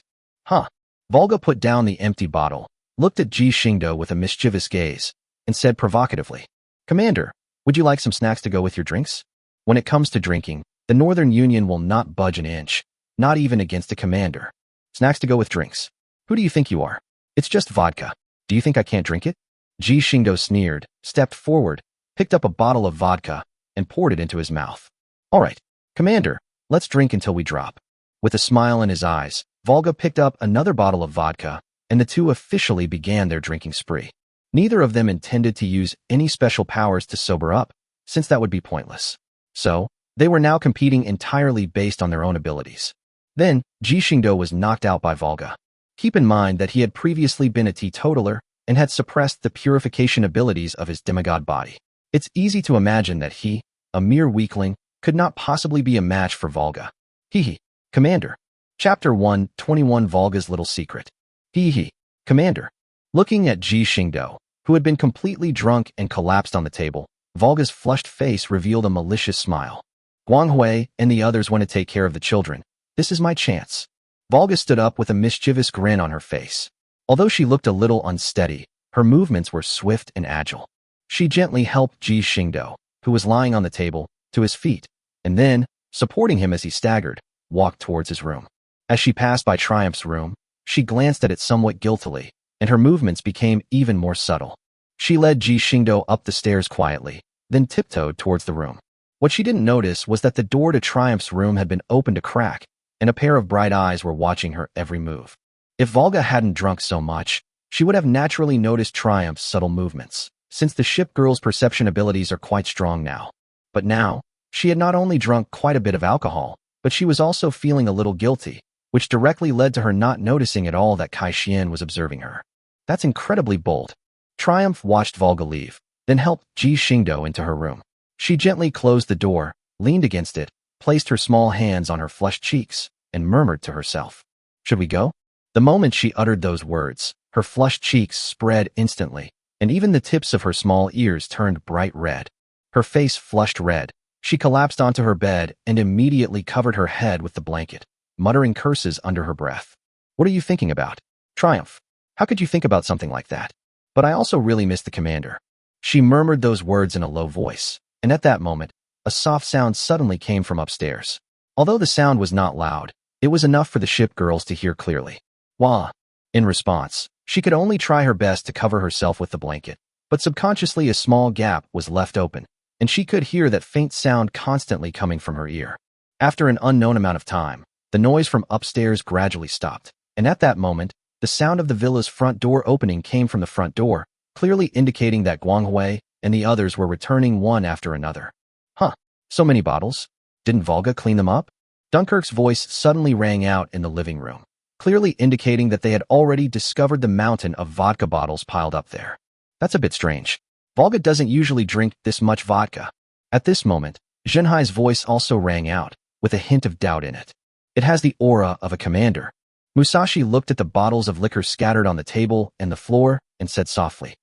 Speaker 1: Volga put down the empty bottle, looked at Ji Xingdou with a mischievous gaze, and said provocatively, "Commander, would you like some snacks to go with your drinks? When it comes to drinking, the Northern Union will not budge an inch, not even against a commander. Snacks to go with drinks. Who do you think you are? It's just vodka. Do you think I can't drink it?" Ji Xingdou sneered, stepped forward, picked up a bottle of vodka, and poured it into his mouth. "All right, Commander, let's drink until we drop." With a smile in his eyes, Volga picked up another bottle of vodka, and the two officially began their drinking spree. Neither of them intended to use any special powers to sober up, since that would be pointless. So, they were now competing entirely based on their own abilities. Then, Ji Xingdou was knocked out by Volga. Keep in mind that he had previously been a teetotaler and had suppressed the purification abilities of his demigod body. It's easy to imagine that he, a mere weakling, could not possibly be a match for Volga. Hee. Commander. Chapter 121 Volga's Little Secret. Hee. Commander. Looking at Ji Xingdou, who had been completely drunk and collapsed on the table, Volga's flushed face revealed a malicious smile. "Guanghui and the others want to take care of the children. This is my chance." Volga stood up with a mischievous grin on her face. Although she looked a little unsteady, her movements were swift and agile. She gently helped Ji Xingdou, who was lying on the table, to his feet, and then, supporting him as he staggered, walked towards his room. As she passed by Triumph's room, she glanced at it somewhat guiltily, and her movements became even more subtle. She led Ji Xingdou up the stairs quietly, then tiptoed towards the room. What she didn't notice was that the door to Triumph's room had been opened a crack, and a pair of bright eyes were watching her every move. If Volga hadn't drunk so much, she would have naturally noticed Triumph's subtle movements, since the Shipgirl's perception abilities are quite strong now. But now, she had not only drunk quite a bit of alcohol, but she was also feeling a little guilty, which directly led to her not noticing at all that Kai Xian was observing her. That's incredibly bold. Triumph watched Volga leave, then helped Ji Xingdou into her room. She gently closed the door, leaned against it, placed her small hands on her flushed cheeks, and murmured to herself, "Should we go?" The moment she uttered those words, her flushed cheeks spread instantly, and even the tips of her small ears turned bright red. Her face flushed red. She collapsed onto her bed and immediately covered her head with the blanket, muttering curses under her breath. "What are you thinking about? Triumph, how could you think about something like that? But I also really miss the commander." She murmured those words in a low voice, and at that moment, a soft sound suddenly came from upstairs. Although the sound was not loud, it was enough for the ship girls to hear clearly. Wah! In response, she could only try her best to cover herself with the blanket, but subconsciously a small gap was left open, and she could hear that faint sound constantly coming from her ear. After an unknown amount of time, the noise from upstairs gradually stopped, and at that moment, the sound of the villa's front door opening came from the front door, clearly indicating that Guanghui and the others were returning one after another. "Huh, so many bottles? Didn't Volga clean them up?" Dunkirk's voice suddenly rang out in the living room, clearly indicating that they had already discovered the mountain of vodka bottles piled up there. "That's a bit strange. Volga doesn't usually drink this much vodka." At this moment, Zhenhai's voice also rang out, with a hint of doubt in it. "It has the aura of a commander." Musashi looked at the bottles of liquor scattered on the table and the floor and said softly,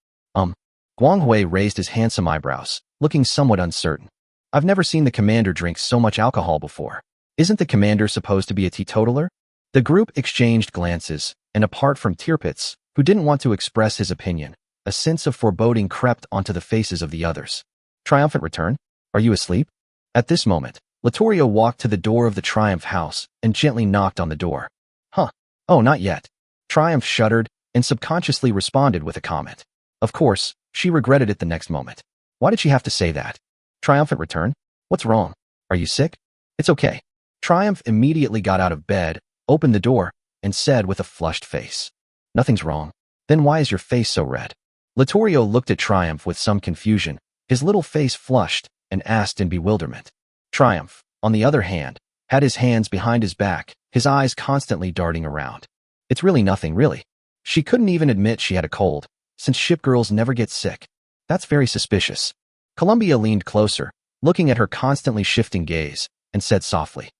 Speaker 1: Guanghui raised his handsome eyebrows, looking somewhat uncertain. "I've never seen the commander drink so much alcohol before. Isn't the commander supposed to be a teetotaler?" The group exchanged glances, and apart from Tirpitz, who didn't want to express his opinion, a sense of foreboding crept onto the faces of the others. "Triumphant return? Are you asleep?" At this moment, Littorio walked to the door of the Triumph house and gently knocked on the door. "Huh. Oh, not yet." Triumph shuddered and subconsciously responded with a comment. Of course, she regretted it the next moment. Why did she have to say that? "Triumphant return? What's wrong? Are you sick?" "It's okay." Triumph immediately got out of bed, opened the door, and said with a flushed face, "Nothing's wrong. Then why is your face so red?" Littorio looked at Triumph with some confusion, his little face flushed, and asked in bewilderment. Triumph, on the other hand, had his hands behind his back, his eyes constantly darting around. "It's really nothing, really." She couldn't even admit she had a cold, since shipgirls never get sick. That's very suspicious. Columbia leaned closer, looking at her constantly shifting gaze, and said softly,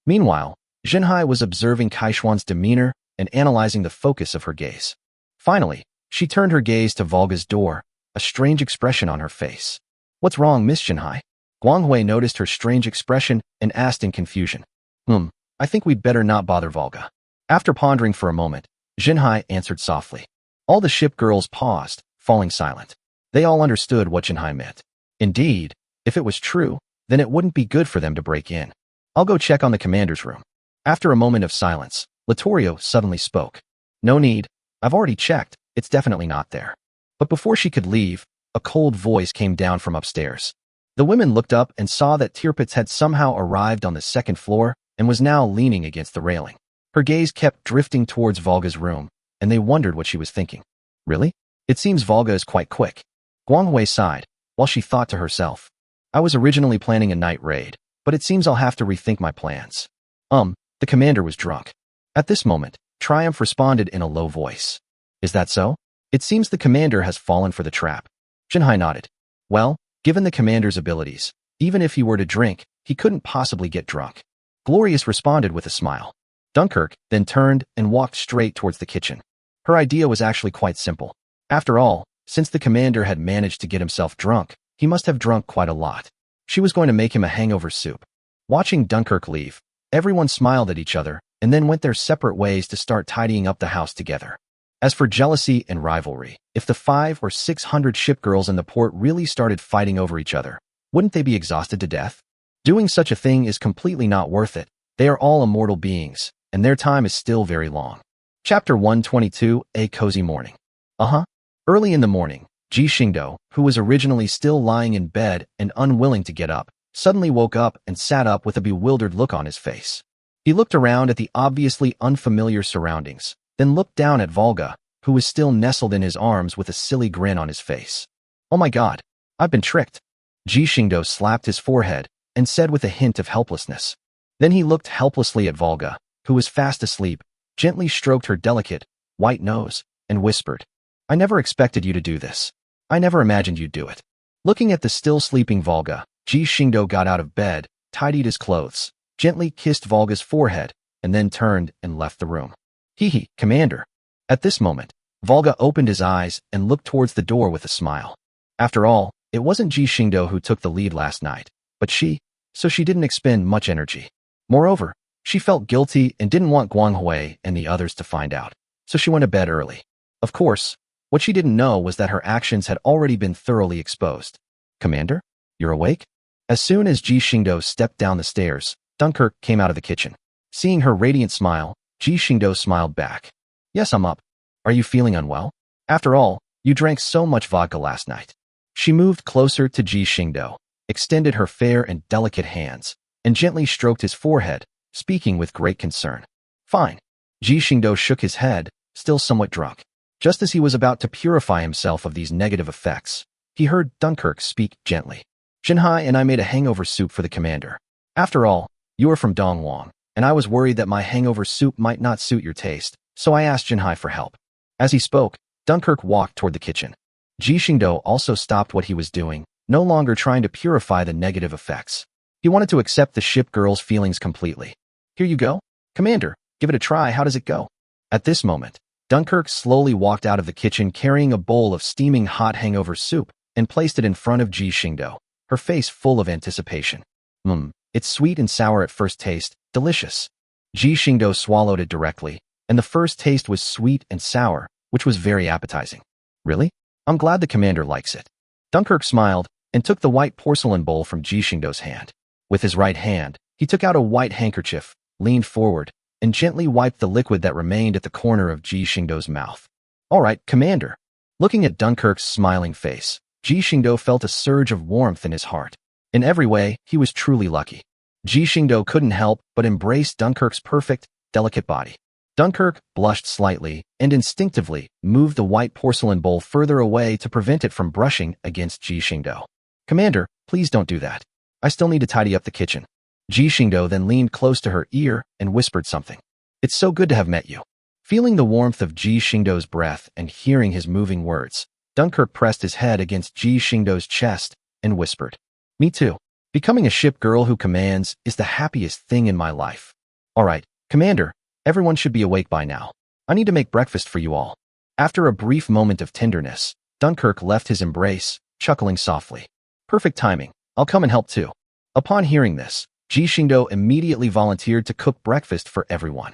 Speaker 1: Meanwhile, Zhenhai was observing Kaishuan's demeanor and analyzing the focus of her gaze. Finally, she turned her gaze to Volga's door, a strange expression on her face. "What's wrong, Miss Zhenhai?" Guanghui noticed her strange expression and asked in confusion. I think we'd better not bother Volga." After pondering for a moment, Zhenhai answered softly, All the ship girls paused, falling silent. They all understood what Jinhai meant. Indeed, if it was true, then it wouldn't be good for them to break in. I'll go check on the commander's room. After a moment of silence, Littorio suddenly spoke. No need. I've already checked. It's definitely not there. But before she could leave, a cold voice came down from upstairs. The women looked up and saw that Tirpitz had somehow arrived on the second floor and was now leaning against the railing. Her gaze kept drifting towards Volga's room, and they wondered what she was thinking. Really? It seems Volga is quite quick. Guanghui sighed, while she thought to herself. I was originally planning a night raid, but it seems I'll have to rethink my plans. The commander was drunk. At this moment, Triumph responded in a low voice. Is that so? It seems the commander has fallen for the trap. Jinhai nodded. Well, given the commander's abilities, even if he were to drink, he couldn't possibly get drunk. Glorious responded with a smile. Dunkirk then turned and walked straight towards the kitchen. Her idea was actually quite simple. After all, since the commander had managed to get himself drunk, he must have drunk quite a lot. She was going to make him a hangover soup. Watching Dunkirk leave, everyone smiled at each other and then went their separate ways to start tidying up the house together. As for jealousy and rivalry, if the 500 or 600 ship girls in the port really started fighting over each other, wouldn't they be exhausted to death? Doing such a thing is completely not worth it. They are all immortal beings, and their time is still very long. Chapter 122, A Cozy Morning. Early in the morning, Ji Xingdou, who was originally still lying in bed and unwilling to get up, suddenly woke up and sat up with a bewildered look on his face. He looked around at the obviously unfamiliar surroundings, then looked down at Volga, who was still nestled in his arms with a silly grin on his face. Oh my god, I've been tricked. Ji Xingdou slapped his forehead and said with a hint of helplessness. Then he looked helplessly at Volga, who was fast asleep, gently stroked her delicate, white nose, and whispered, I never expected you to do this. I never imagined you'd do it. Looking at the still sleeping Volga, Ji Xingdou got out of bed, tidied his clothes, gently kissed Volga's forehead, and then turned and left the room. Hee, Commander. At this moment, Volga opened his eyes and looked towards the door with a smile. After all, it wasn't Ji Xingdou who took the lead last night, but so she didn't expend much energy. Moreover, she felt guilty and didn't want Guanghui and the others to find out, so she went to bed early. Of course, what she didn't know was that her actions had already been thoroughly exposed. Commander? You're awake? As soon as Ji Xingdou stepped down the stairs, Dunkirk came out of the kitchen. Seeing her radiant smile, Ji Xingdou smiled back. Yes, I'm up. Are you feeling unwell? After all, you drank so much vodka last night. She moved closer to Ji Xingdou, extended her fair and delicate hands, and gently stroked his forehead, speaking with great concern. Fine. Ji Xingdou shook his head, still somewhat drunk. Just as he was about to purify himself of these negative effects, he heard Dunkirk speak gently. Jinhai and I made a hangover soup for the commander. After all, you are from Dongwang, and I was worried that my hangover soup might not suit your taste, so I asked Jinhai for help. As he spoke, Dunkirk walked toward the kitchen. Ji Xingdou also stopped what he was doing, no longer trying to purify the negative effects. He wanted to accept the ship girl's feelings completely. Here you go. Commander, give it a try. How does it go? At this moment, Dunkirk slowly walked out of the kitchen carrying a bowl of steaming hot hangover soup and placed it in front of Ji Xingdou, her face full of anticipation. It's sweet and sour at first taste, delicious. Ji Xingdou swallowed it directly, and the first taste was sweet and sour, which was very appetizing. Really? I'm glad the commander likes it. Dunkirk smiled and took the white porcelain bowl from Ji Xingdou's hand. With his right hand, he took out a white handkerchief, leaned forward, and gently wiped the liquid that remained at the corner of Ji Xingdou's mouth. All right, Commander. Looking at Dunkirk's smiling face, Ji Xingdou felt a surge of warmth in his heart. In every way, he was truly lucky. Ji Xingdou couldn't help but embrace Dunkirk's perfect, delicate body. Dunkirk blushed slightly and instinctively moved the white porcelain bowl further away to prevent it from brushing against Ji Xingdou. Commander, please don't do that. I still need to tidy up the kitchen. Ji Xingdou then leaned close to her ear and whispered something. It's so good to have met you. Feeling the warmth of Ji Xingdou's breath and hearing his moving words, Dunkirk pressed his head against Ji Xingdou's chest and whispered, Me too. Becoming a ship girl who commands is the happiest thing in my life. All right, Commander, everyone should be awake by now. I need to make breakfast for you all. After a brief moment of tenderness, Dunkirk left his embrace, chuckling softly. Perfect timing. I'll come and help too. Upon hearing this, Ji Xingdou immediately volunteered to cook breakfast for everyone.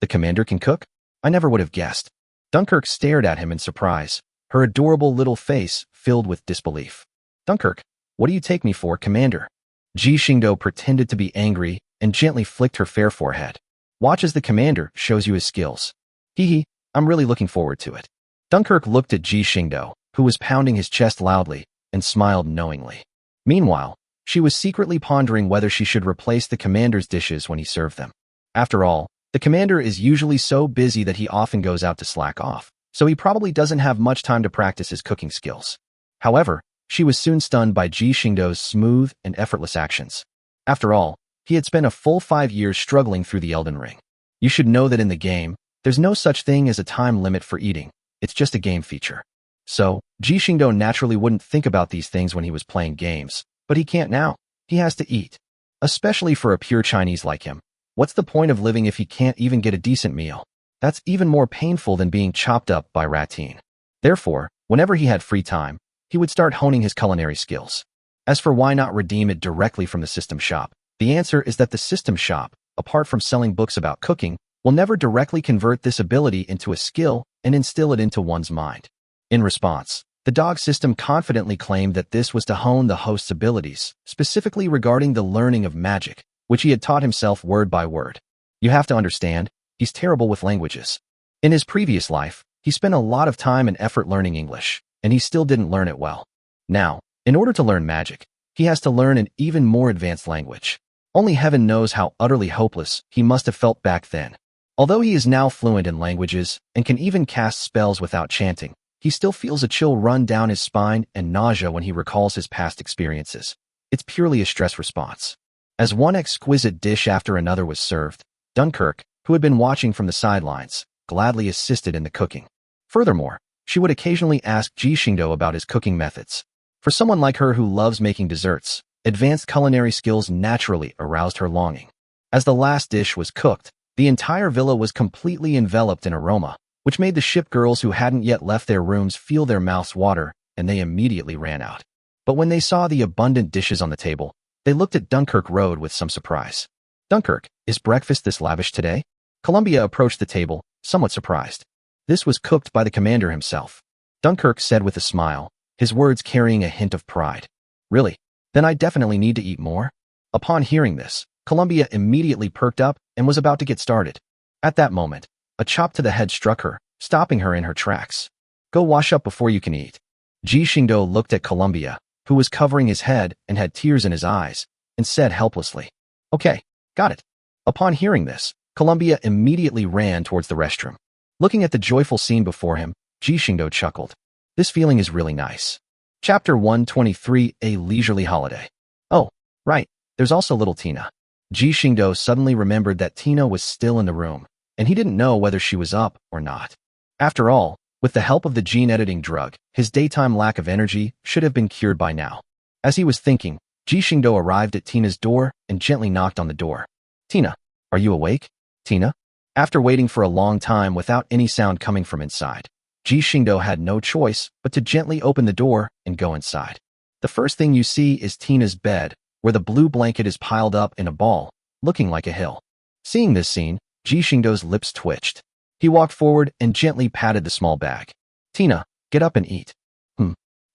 Speaker 1: The commander can cook? I never would have guessed. Dunkirk stared at him in surprise, her adorable little face filled with disbelief. Dunkirk, what do you take me for, Commander? Ji Xingdou pretended to be angry and gently flicked her fair forehead. Watch as the Commander shows you his skills. Hee hee, I'm really looking forward to it. Dunkirk looked at Ji Xingdou, who was pounding his chest loudly, and smiled knowingly. Meanwhile, she was secretly pondering whether she should replace the Commander's dishes when he served them. After all, the Commander is usually so busy that he often goes out to slack off, so he probably doesn't have much time to practice his cooking skills. However, she was soon stunned by Ji Xingdou's smooth and effortless actions. After all, he had spent a full 5 years struggling through the Elden Ring. You should know that in the game, there's no such thing as a time limit for eating, it's just a game feature. So, Ji Xingdou naturally wouldn't think about these things when he was playing games, but he can't now. He has to eat. Especially for a pure Chinese like him. What's the point of living if he can't even get a decent meal? That's even more painful than being chopped up by Ratine. Therefore, whenever he had free time, he would start honing his culinary skills. As for why not redeem it directly from the system shop, the answer is that the system shop, apart from selling books about cooking, will never directly convert this ability into a skill and instill it into one's mind. In response, the dog system confidently claimed that this was to hone the host's abilities, specifically regarding the learning of magic, which he had taught himself word by word. You have to understand, he's terrible with languages. In his previous life, he spent a lot of time and effort learning English, and he still didn't learn it well. Now, in order to learn magic, he has to learn an even more advanced language. Only heaven knows how utterly hopeless he must have felt back then. Although he is now fluent in languages and can even cast spells without chanting, he still feels a chill run down his spine and nausea when he recalls his past experiences. It's purely a stress response. As one exquisite dish after another was served, Dunkirk, who had been watching from the sidelines, gladly assisted in the cooking. Furthermore, she would occasionally ask Ji Xingdou about his cooking methods. For someone like her who loves making desserts, advanced culinary skills naturally aroused her longing. As the last dish was cooked, the entire villa was completely enveloped in aroma, which made the ship girls who hadn't yet left their rooms feel their mouths water, and they immediately ran out. But when they saw the abundant dishes on the table, they looked at Dunkirk Road with some surprise. Dunkirk, is breakfast this lavish today? Columbia approached the table, somewhat surprised. This was cooked by the Commander himself. Dunkirk said with a smile, his words carrying a hint of pride. Really? Then I definitely need to eat more? Upon hearing this, Columbia immediately perked up and was about to get started. At that moment, a chop to the head struck her, stopping her in her tracks. Go wash up before you can eat. Ji Xingdou looked at Columbia, who was covering his head and had tears in his eyes, and said helplessly, Okay, got it. Upon hearing this, Columbia immediately ran towards the restroom. Looking at the joyful scene before him, Ji Xingdou chuckled. This feeling is really nice. Chapter 123, A Leisurely Holiday. Oh, right, there's also little Tina. Ji Xingdou suddenly remembered that Tina was still in the room, and he didn't know whether she was up or not. After all, with the help of the gene-editing drug, his daytime lack of energy should have been cured by now. As he was thinking, Ji Xingdou arrived at Tina's door and gently knocked on the door. Tina, are you awake? Tina? After waiting for a long time without any sound coming from inside, Ji Xingdou had no choice but to gently open the door and go inside. The first thing you see is Tina's bed, where the blue blanket is piled up in a ball, looking like a hill. Seeing this scene, Ji Xingdou's lips twitched. He walked forward and gently patted the small bag. Tina, get up and eat.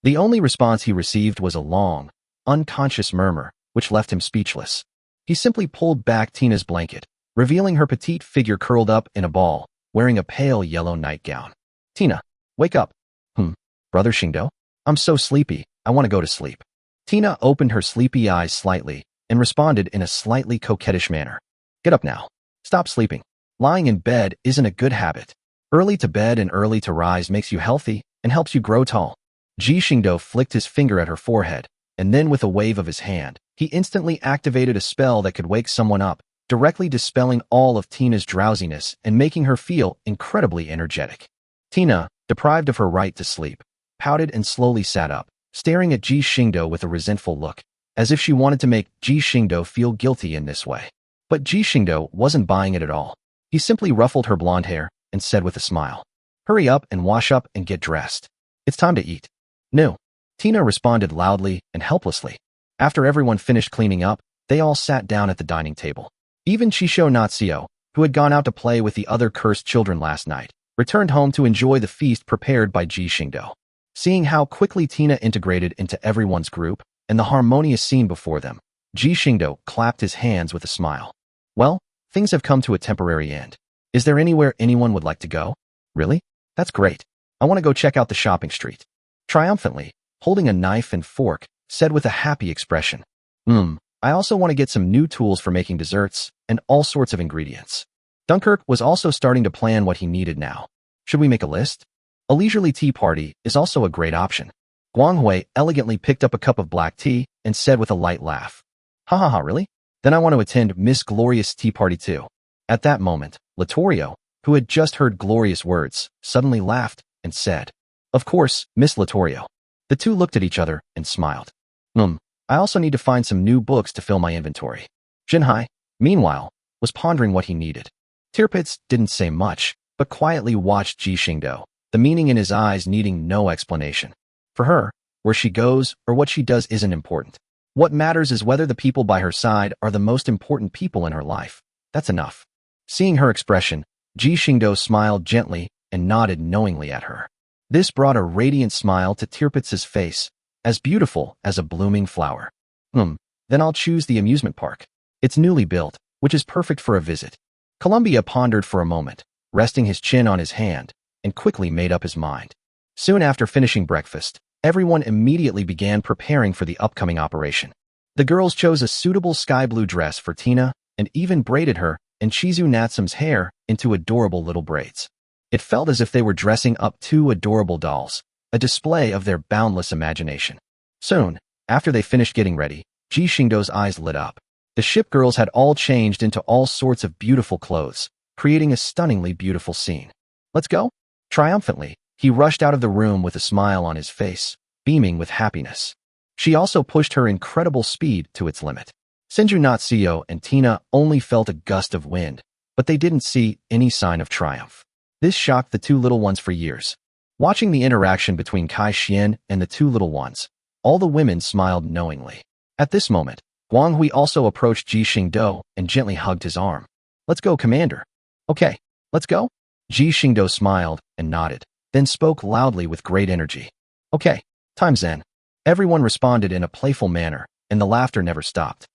Speaker 1: The only response he received was a long, unconscious murmur, which left him speechless. He simply pulled back Tina's blanket, revealing her petite figure curled up in a ball, wearing a pale yellow nightgown. Tina, wake up. Brother Xingdou? I'm so sleepy, I want to go to sleep. Tina opened her sleepy eyes slightly and responded in a slightly coquettish manner. Get up now. Stop sleeping. Lying in bed isn't a good habit. Early to bed and early to rise makes you healthy and helps you grow tall. Ji Xingdou flicked his finger at her forehead, and then with a wave of his hand, he instantly activated a spell that could wake someone up, directly dispelling all of Tina's drowsiness and making her feel incredibly energetic. Tina, deprived of her right to sleep, pouted and slowly sat up, staring at Ji Xingdou with a resentful look, as if she wanted to make Ji Xingdou feel guilty in this way. But Ji Xingdou wasn't buying it at all. He simply ruffled her blonde hair and said with a smile, Hurry up and wash up and get dressed. It's time to eat. No. Tina responded loudly and helplessly. After everyone finished cleaning up, they all sat down at the dining table. Even Chisho Natsuo, who had gone out to play with the other cursed children last night, returned home to enjoy the feast prepared by Ji Xingdou. Seeing how quickly Tina integrated into everyone's group and the harmonious scene before them, Ji Xingdou clapped his hands with a smile. Well, things have come to a temporary end. Is there anywhere anyone would like to go? Really? That's great. I want to go check out the shopping street. Triumphantly, holding a knife and fork, said with a happy expression. I also want to get some new tools for making desserts and all sorts of ingredients. Dunkirk was also starting to plan what he needed now. Should we make a list? A leisurely tea party is also a great option. Guanghui elegantly picked up a cup of black tea and said with a light laugh. Ha ha ha, really? Then I want to attend Miss Glorious tea party too. At that moment, Latorio, who had just heard Glorious words, suddenly laughed and said, Of course, Miss Latorio. The two looked at each other and smiled. I also need to find some new books to fill my inventory. Jinhai, meanwhile, was pondering what he needed. Tirpitz didn't say much, but quietly watched Ji Xingdou, the meaning in his eyes needing no explanation. For her, where she goes or what she does isn't important. What matters is whether the people by her side are the most important people in her life. That's enough. Seeing her expression, Ji Xingdou smiled gently and nodded knowingly at her. This brought a radiant smile to Tirpitz's face, as beautiful as a blooming flower. Then I'll choose the amusement park. It's newly built, which is perfect for a visit. Columbia pondered for a moment, resting his chin on his hand, and quickly made up his mind. Soon after finishing breakfast, everyone immediately began preparing for the upcoming operation. The girls chose a suitable sky blue dress for Tina and even braided her and Chizu Natsum's hair into adorable little braids. It felt as if they were dressing up two adorable dolls, a display of their boundless imagination. Soon, after they finished getting ready, Ji Xingdou's eyes lit up. The ship girls had all changed into all sorts of beautiful clothes, creating a stunningly beautiful scene. Let's go? Triumphantly, he rushed out of the room with a smile on his face, beaming with happiness. She also pushed her incredible speed to its limit. Senju Natsuyo and Tina only felt a gust of wind, but they didn't see any sign of triumph. This shocked the two little ones for years. Watching the interaction between Kai Xian and the two little ones, all the women smiled knowingly. At this moment, Guanghui also approached Ji Xingdou and gently hugged his arm. Let's go, Commander. Okay, let's go. Ji Xingdou smiled and nodded, then spoke loudly with great energy. Okay, time's in. Everyone responded in a playful manner, and the laughter never stopped.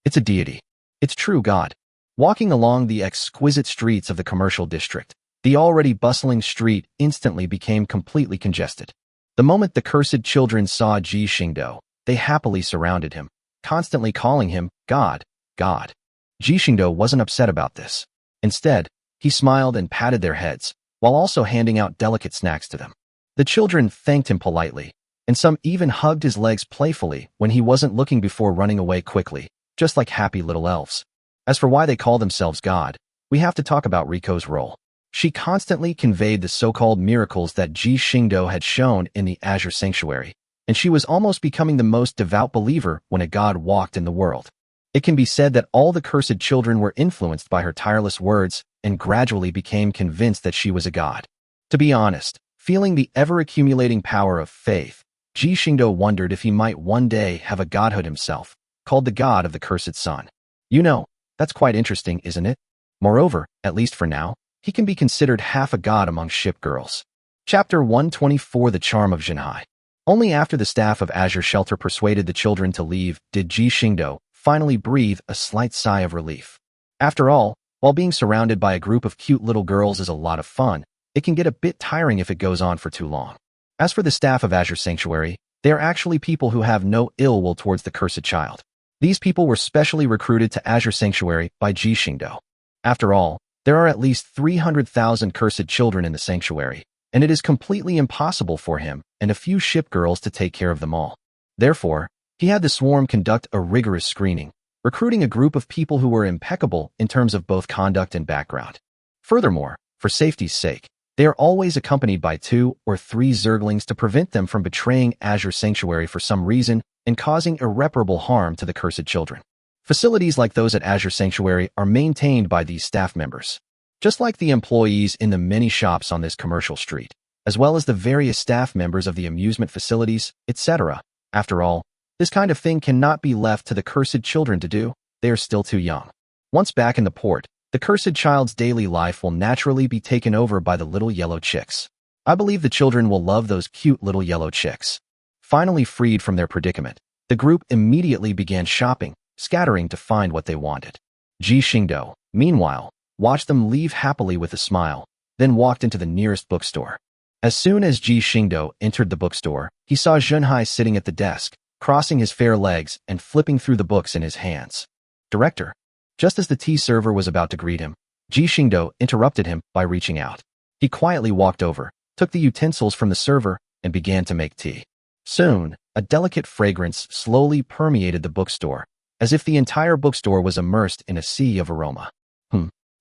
Speaker 1: It's a deity. It's true God. Walking along the exquisite streets of the commercial district, the already bustling street instantly became completely congested. The moment the cursed children saw Ji Xingdou, they happily surrounded him, constantly calling him God, God. Ji Xingdou wasn't upset about this. Instead, he smiled and patted their heads, while also handing out delicate snacks to them. The children thanked him politely, and some even hugged his legs playfully when he wasn't looking before running away quickly, just like happy little elves. As for why they call themselves God, we have to talk about Riko's role. She constantly conveyed the so-called miracles that Ji Xingdou had shown in the Azure Sanctuary, and she was almost becoming the most devout believer when a god walked in the world. It can be said that all the cursed children were influenced by her tireless words and gradually became convinced that she was a god. To be honest, feeling the ever-accumulating power of faith, Ji Xingdou wondered if he might one day have a godhood himself, called the god of the cursed sun. You know, that's quite interesting, isn't it? Moreover, at least for now, he can be considered half a god among ship girls. Chapter 124 The Charm of Jinhai. Only after the staff of Azure Shelter persuaded the children to leave did Ji Xingdou finally breathe a slight sigh of relief. After all, while being surrounded by a group of cute little girls is a lot of fun, it can get a bit tiring if it goes on for too long. As for the staff of Azure Sanctuary, they are actually people who have no ill will towards the cursed child. These people were specially recruited to Azure Sanctuary by Ji Xingdou. After all, there are at least 300,000 cursed children in the sanctuary, and it is completely impossible for him and a few ship girls to take care of them all. Therefore, he had the swarm conduct a rigorous screening, recruiting a group of people who were impeccable in terms of both conduct and background. Furthermore, for safety's sake, they are always accompanied by 2 or 3 zerglings to prevent them from betraying Azure Sanctuary for some reason and causing irreparable harm to the cursed children. Facilities like those at Azure Sanctuary are maintained by these staff members, just like the employees in the many shops on this commercial street, as well as the various staff members of the amusement facilities, etc. After all, this kind of thing cannot be left to the cursed children to do. They are still too young. Once back in the port, The cursed child's daily life will naturally be taken over by the little yellow chicks. I believe the children will love those cute little yellow chicks. Finally freed from their predicament, the group immediately began shopping, scattering to find what they wanted. Ji Xingdou, meanwhile, watched them leave happily with a smile, then walked into the nearest bookstore. As soon as Ji Xingdou entered the bookstore, he saw Junhai sitting at the desk, crossing his fair legs and flipping through the books in his hands. Director. Just as the tea server was about to greet him, Ji Xingdou interrupted him by reaching out. He quietly walked over, took the utensils from the server, and began to make tea. Soon, a delicate fragrance slowly permeated the bookstore, as if the entire bookstore was immersed in a sea of aroma.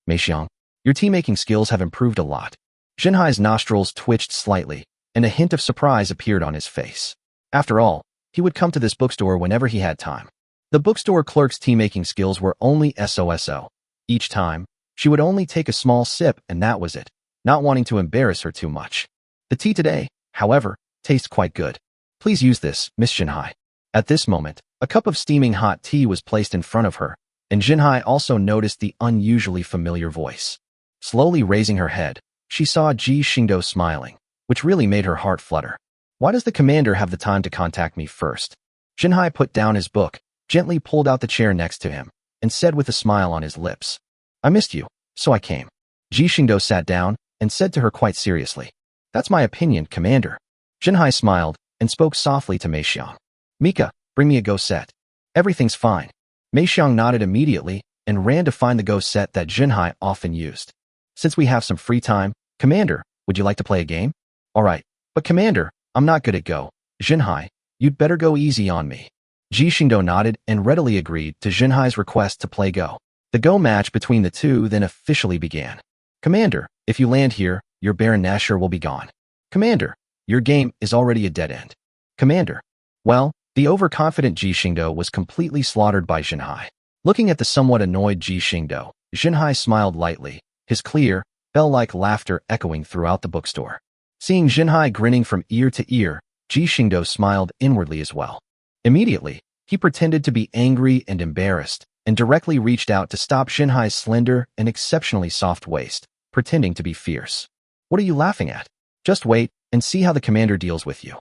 Speaker 1: Meixiang, your tea-making skills have improved a lot. Junhai's nostrils twitched slightly, and a hint of surprise appeared on his face. After all, he would come to this bookstore whenever he had time. The bookstore clerk's tea-making skills were only so. Each time, she would only take a small sip and that was it, not wanting to embarrass her too much. The tea today, however, tastes quite good. Please use this, Miss Junhai. At this moment, a cup of steaming hot tea was placed in front of her, and Junhai also noticed the unusually familiar voice. Slowly raising her head, she saw Ji Xingdou smiling, which really made her heart flutter. Why does the commander have the time to contact me first? Junhai put down his book, gently pulled out the chair next to him, and said with a smile on his lips, I missed you, so I came. Ji Xingdou sat down and said to her quite seriously, That's my opinion, Commander. Junhai smiled and spoke softly to Meixiang. Mika, bring me a go set. Everything's fine. Meixiang nodded immediately and ran to find the go set that Junhai often used. Since we have some free time, Commander, would you like to play a game? All right, but Commander, I'm not good at Go. Junhai, you'd better go easy on me. Ji Xingdou nodded and readily agreed to Junhai's request to play Go. The Go match between the two then officially began. Commander, if you land here, your Baron Nashor will be gone. Commander, your game is already a dead end. Commander. Well, the overconfident Ji Xingdou was completely slaughtered by Junhai. Looking at the somewhat annoyed Ji Xingdou, Junhai smiled lightly, his clear, bell-like laughter echoing throughout the bookstore. Seeing Junhai grinning from ear to ear, Ji Xingdou smiled inwardly as well. Immediately, he pretended to be angry and embarrassed, and directly reached out to stop Junhai's slender and exceptionally soft waist, pretending to be fierce. What are you laughing at? Just wait and see how the commander deals with you.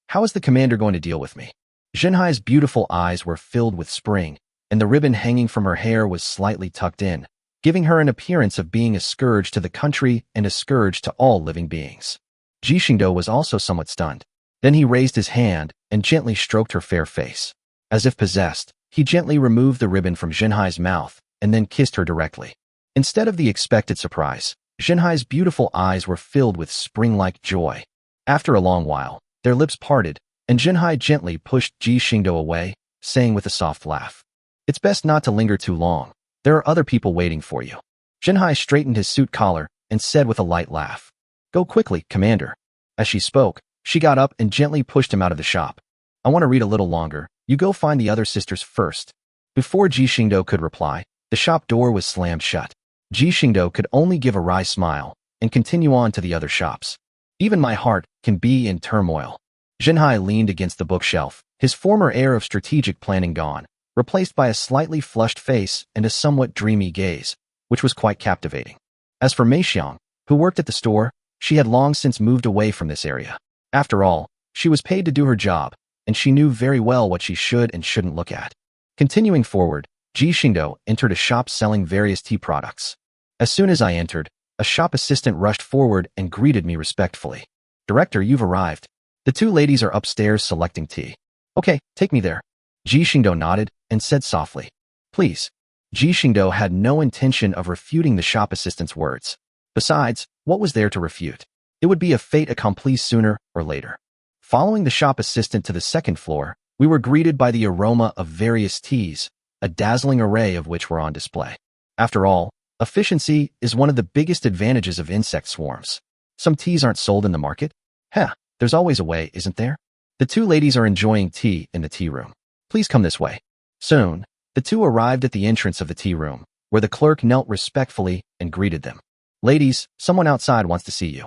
Speaker 1: How is the commander going to deal with me? Junhai's beautiful eyes were filled with spring, and the ribbon hanging from her hair was slightly tucked in, giving her an appearance of being a scourge to the country and a scourge to all living beings. Ji Xingdou was also somewhat stunned. Then he raised his hand and gently stroked her fair face. As if possessed, he gently removed the ribbon from Junhai's mouth and then kissed her directly. Instead of the expected surprise, Junhai's beautiful eyes were filled with spring-like joy. After a long while, their lips parted, and Junhai gently pushed Ji Xingdou away, saying with a soft laugh, It's best not to linger too long. There are other people waiting for you. Junhai straightened his suit collar and said with a light laugh, Go quickly, Commander. As she spoke, she got up and gently pushed him out of the shop. I want to read a little longer. You go find the other sisters first. Before Ji Xingdou could reply, the shop door was slammed shut. Ji Xingdou could only give a wry smile and continue on to the other shops. Even my heart can be in turmoil. Junhai leaned against the bookshelf, his former air of strategic planning gone, replaced by a slightly flushed face and a somewhat dreamy gaze, which was quite captivating. As for Meixiang, who worked at the store, she had long since moved away from this area. After all, she was paid to do her job, and she knew very well what she should and shouldn't look at. Continuing forward, Ji Xingdou entered a shop selling various tea products. As soon as I entered, a shop assistant rushed forward and greeted me respectfully. Director, you've arrived. The two ladies are upstairs selecting tea. Okay, take me there. Ji Xingdou nodded and said softly, Please. Ji Xingdou had no intention of refuting the shop assistant's words. Besides, what was there to refute? It would be a fait accompli sooner or later. Following the shop assistant to the second floor, we were greeted by the aroma of various teas, a dazzling array of which were on display. After all, efficiency is one of the biggest advantages of insect swarms. Some teas aren't sold in the market? There's always a way, isn't there? The two ladies are enjoying tea in the tea room. Please come this way. Soon, the two arrived at the entrance of the tea room, where the clerk knelt respectfully and greeted them. Ladies, someone outside wants to see you.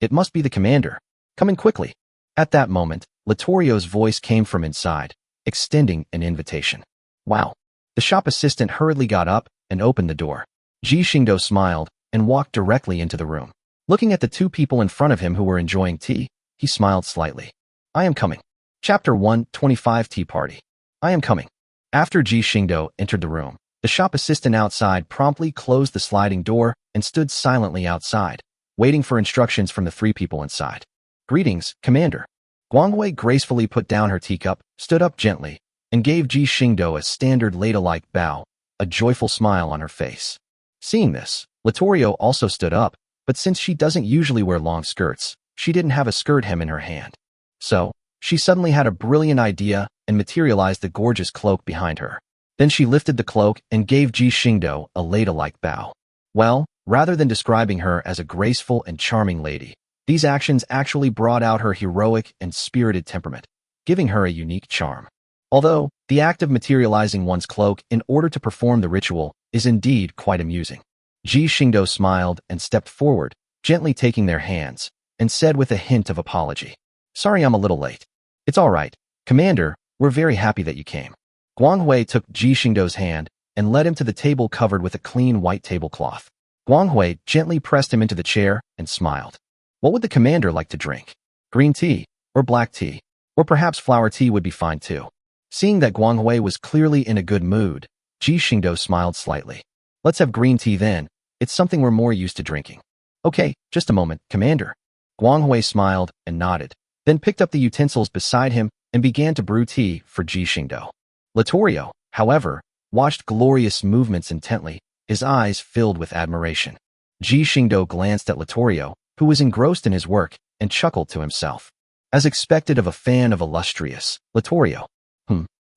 Speaker 1: It must be the commander. Come in quickly. At that moment, Littorio's voice came from inside, extending an invitation. Wow. The shop assistant hurriedly got up and opened the door. Ji Xingdou smiled and walked directly into the room. Looking at the two people in front of him who were enjoying tea, he smiled slightly. I am coming. Chapter 125 Tea Party. I am coming. After Ji Xingdou entered the room, the shop assistant outside promptly closed the sliding door and stood silently outside, waiting for instructions from the three people inside. Greetings, Commander. Guanghui gracefully put down her teacup, stood up gently, and gave Ji Xingdou a standard ladle-like bow, a joyful smile on her face. Seeing this, Latorio also stood up, but since she doesn't usually wear long skirts, she didn't have a skirt hem in her hand. So, she suddenly had a brilliant idea and materialized the gorgeous cloak behind her. Then she lifted the cloak and gave Ji Xingdou a ladle-like bow. Well, rather than describing her as a graceful and charming lady, these actions actually brought out her heroic and spirited temperament, giving her a unique charm. Although, the act of materializing one's cloak in order to perform the ritual is indeed quite amusing. Ji Xingdou smiled and stepped forward, gently taking their hands, and said with a hint of apology, Sorry I'm a little late. It's all right, Commander, we're very happy that you came. Guanghui took Ji Xingdou's hand and led him to the table covered with a clean white tablecloth. Guanghui gently pressed him into the chair and smiled. What would the commander like to drink? Green tea, or black tea, or perhaps flower tea would be fine too. Seeing that Guanghui was clearly in a good mood, Ji Xingdou smiled slightly. Let's have green tea then, it's something we're more used to drinking. Okay, just a moment, Commander. Guanghui smiled and nodded, then picked up the utensils beside him and began to brew tea for Ji Xingdou. Latorio, however, watched glorious movements intently, his eyes filled with admiration. Ji Xingdou glanced at Latorio, who was engrossed in his work, and chuckled to himself. As expected of a fan of illustrious, Latorio.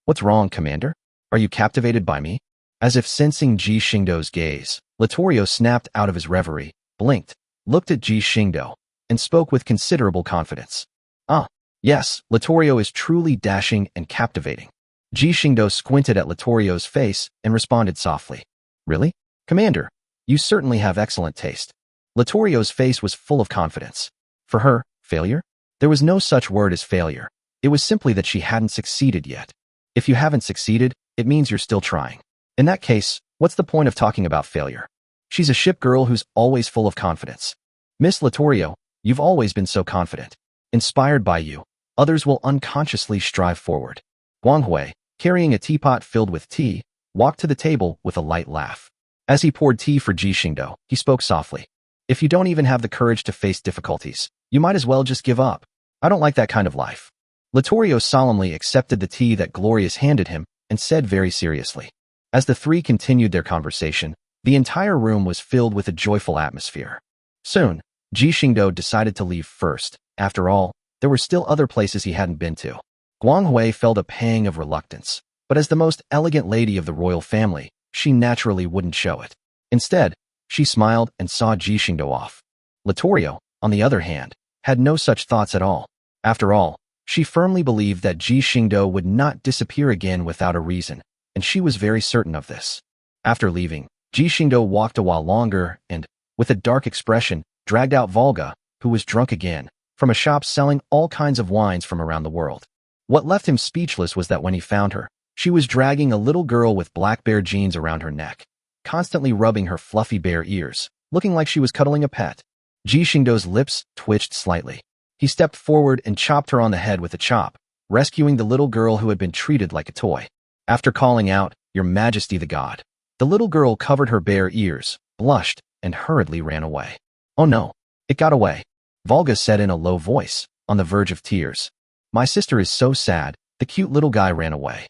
Speaker 1: What's wrong, Commander? Are you captivated by me? As if sensing Ji Xingdou's gaze, Latorio snapped out of his reverie, blinked, looked at Ji Xingdou, and spoke with considerable confidence. Yes, Latorio is truly dashing and captivating. Ji Xingdou squinted at Latorio's face and responded softly. Really? Commander, you certainly have excellent taste. Latorio's face was full of confidence. For her, failure? There was no such word as failure. It was simply that she hadn't succeeded yet. If you haven't succeeded, it means you're still trying. In that case, what's the point of talking about failure? She's a ship girl who's always full of confidence. Miss Latorio, you've always been so confident. Inspired by you, others will unconsciously strive forward. Guanghui, carrying a teapot filled with tea, walked to the table with a light laugh. As he poured tea for Ji Xingdou, he spoke softly. If you don't even have the courage to face difficulties, you might as well just give up. I don't like that kind of life. Latorio solemnly accepted the tea that Glorious handed him and said very seriously. As the three continued their conversation, the entire room was filled with a joyful atmosphere. Soon, Ji Xingdou decided to leave first. After all, there were still other places he hadn't been to. Guanghui felt a pang of reluctance, but as the most elegant lady of the royal family, she naturally wouldn't show it. Instead, she smiled and saw Ji Xingdou off. Latorio, on the other hand, had no such thoughts at all. After all, she firmly believed that Ji Xingdou would not disappear again without a reason, and she was very certain of this. After leaving, Ji Xingdou walked a while longer and, with a dark expression, dragged out Volga, who was drunk again, from a shop selling all kinds of wines from around the world. What left him speechless was that when he found her, she was dragging a little girl with black bear jeans around her neck, constantly rubbing her fluffy bear ears, looking like she was cuddling a pet. Ji Xingdou's lips twitched slightly. He stepped forward and chopped her on the head with a chop, rescuing the little girl who had been treated like a toy. After calling out, Your Majesty the God, the little girl covered her bare ears, blushed, and hurriedly ran away. Oh no, it got away. Volga said in a low voice, on the verge of tears. My sister is so sad, the cute little guy ran away.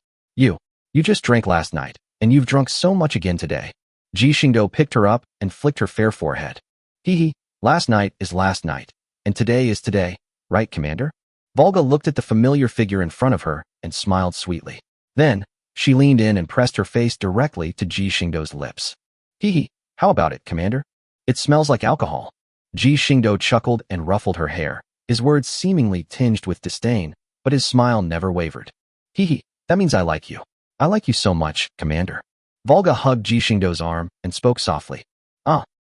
Speaker 1: You just drank last night, and you've drunk so much again today. Ji Xingdou picked her up and flicked her fair forehead. Hee, last night is last night, and today is today, right, Commander? Volga looked at the familiar figure in front of her and smiled sweetly. Then, she leaned in and pressed her face directly to Ji Xingdou's lips. Hee, how about it, Commander? It smells like alcohol. Ji Xingdou chuckled and ruffled her hair, his words seemingly tinged with disdain, but his smile never wavered. Hee, that means I like you. I like you so much, Commander. Volga hugged Ji Xingdou's arm and spoke softly.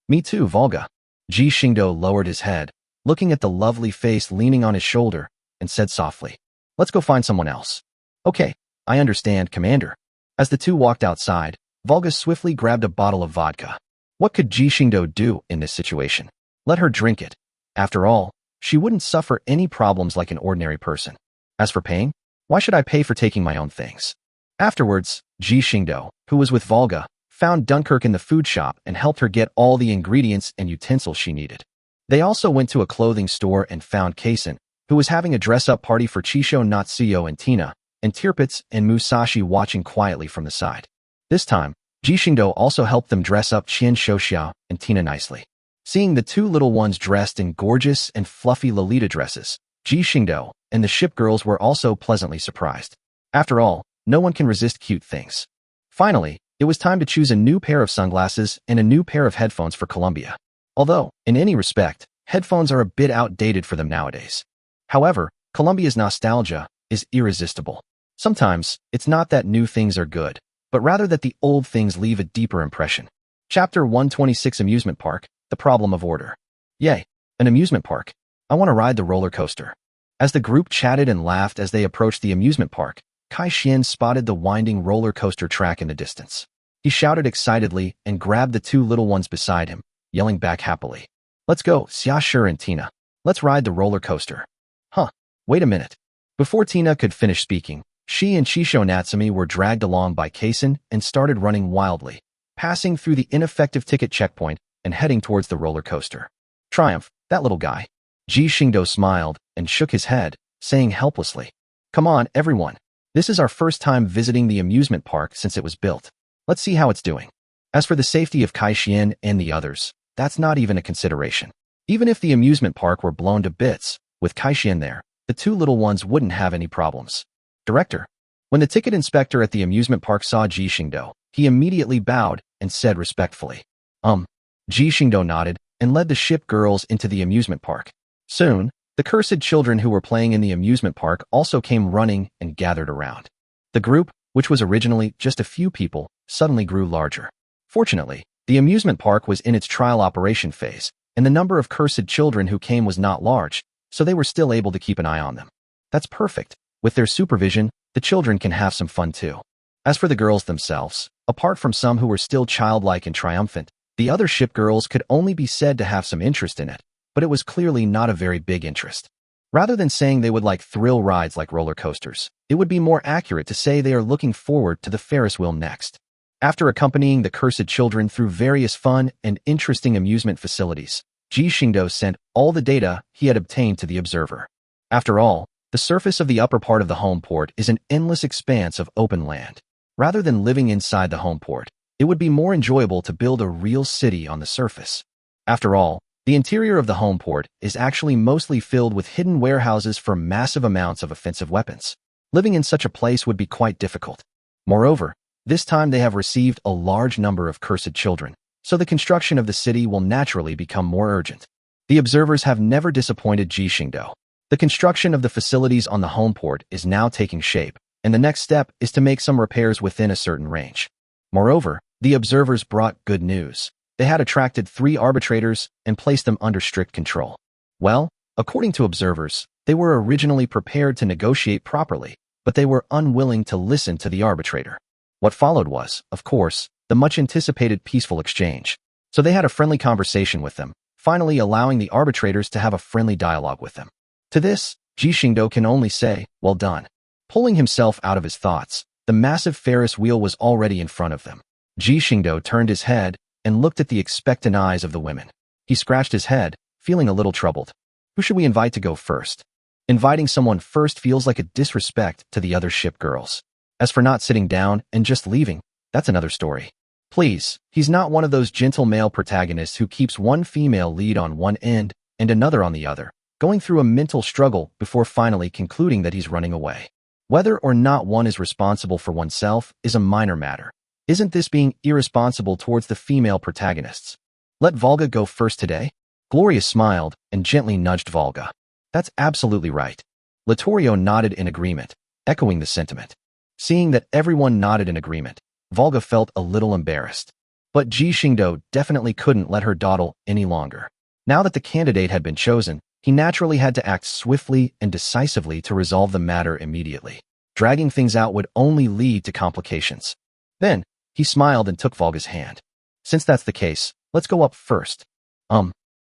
Speaker 1: Me too, Volga. Ji Xingdou lowered his head, looking at the lovely face leaning on his shoulder, and said softly, Let's go find someone else. Okay, I understand, Commander. As the two walked outside, Volga swiftly grabbed a bottle of vodka. What could Ji Xingdou do in this situation? Let her drink it. After all, she wouldn't suffer any problems like an ordinary person. As for paying, why should I pay for taking my own things? Afterwards, Ji Xingdou, who was with Volga, found Dunkirk in the food shop and helped her get all the ingredients and utensils she needed. They also went to a clothing store and found Kaisen, who was having a dress-up party for Chisho Natsuyo and Tina, and Tirpitz and Musashi watching quietly from the side. This time, Ji Xingdou also helped them dress up Qian Shouxiao and Tina nicely. Seeing the two little ones dressed in gorgeous and fluffy Lolita dresses, Ji Xingdou and the Shipgirls were also pleasantly surprised. After all, no one can resist cute things. Finally, it was time to choose a new pair of sunglasses and a new pair of headphones for Columbia. Although, in any respect, headphones are a bit outdated for them nowadays. However, Columbia's nostalgia is irresistible. Sometimes, it's not that new things are good, but rather that the old things leave a deeper impression. Chapter 126 Amusement Park, The Problem of Order. Yay, an amusement park. I want to ride the roller coaster. As the group chatted and laughed as they approached the amusement park, Kai Xian spotted the winding roller coaster track in the distance. He shouted excitedly and grabbed the two little ones beside him, yelling back happily. Let's go, Xia Shi and Tina. Let's ride the roller coaster. Huh, wait a minute. Before Tina could finish speaking, she and Chisho Natsumi were dragged along by Kaisen and started running wildly, passing through the ineffective ticket checkpoint and heading towards the roller coaster. Triumph, that little guy. Ji Xingdou smiled and shook his head, saying helplessly, Come on, everyone. This is our first time visiting the amusement park since it was built. Let's see how it's doing. As for the safety of Kai Xian and the others, that's not even a consideration. Even if the amusement park were blown to bits, with Kai Xian there, the two little ones wouldn't have any problems. Director. When the ticket inspector at the amusement park saw Ji Xingdou, he immediately bowed and said respectfully, Ji Xingdou nodded and led the ship girls into the amusement park. Soon, the cursed children who were playing in the amusement park also came running and gathered around. The group, which was originally just a few people, suddenly grew larger. Fortunately, the amusement park was in its trial operation phase, and the number of cursed children who came was not large, so they were still able to keep an eye on them. That's perfect. With their supervision, the children can have some fun too. As for the girls themselves, apart from some who were still childlike and triumphant, the other ship girls could only be said to have some interest in it, but it was clearly not a very big interest. Rather than saying they would like thrill rides like roller coasters, it would be more accurate to say they are looking forward to the Ferris wheel next. After accompanying the cursed children through various fun and interesting amusement facilities, Ji Xingdou sent all the data he had obtained to the observer. After all, the surface of the upper part of the home port is an endless expanse of open land. Rather than living inside the home port, it would be more enjoyable to build a real city on the surface. After all, the interior of the home port is actually mostly filled with hidden warehouses for massive amounts of offensive weapons. Living in such a place would be quite difficult. Moreover, this time they have received a large number of cursed children, so the construction of the city will naturally become more urgent. The observers have never disappointed Ji Xingdou. The construction of the facilities on the home port is now taking shape, and the next step is to make some repairs within a certain range. Moreover, the observers brought good news. They had attracted 3 arbitrators and placed them under strict control. Well, according to observers, they were originally prepared to negotiate properly, but they were unwilling to listen to the arbitrator. What followed was, of course, the much-anticipated peaceful exchange. So they had a friendly conversation with them, finally allowing the arbitrators to have a friendly dialogue with them. To this, Ji Xingdou can only say, well done. Pulling himself out of his thoughts, the massive Ferris wheel was already in front of them. Ji Xingdou turned his head and looked at the expectant eyes of the women. He scratched his head, feeling a little troubled. Who should we invite to go first? Inviting someone first feels like a disrespect to the other ship girls. As for not sitting down and just leaving, that's another story. Please, he's not one of those gentle male protagonists who keeps one female lead on one end and another on the other, going through a mental struggle before finally concluding that he's running away. Whether or not one is responsible for oneself is a minor matter. Isn't this being irresponsible towards the female protagonists? Let Volga go first today? Gloria smiled and gently nudged Volga. That's absolutely right. Littorio nodded in agreement, echoing the sentiment. Seeing that everyone nodded in agreement, Volga felt a little embarrassed. But Ji Xingdou definitely couldn't let her dawdle any longer. Now that the candidate had been chosen, he naturally had to act swiftly and decisively to resolve the matter immediately. Dragging things out would only lead to complications. Then, He smiled and took Volga's hand. Since that's the case, let's go up first.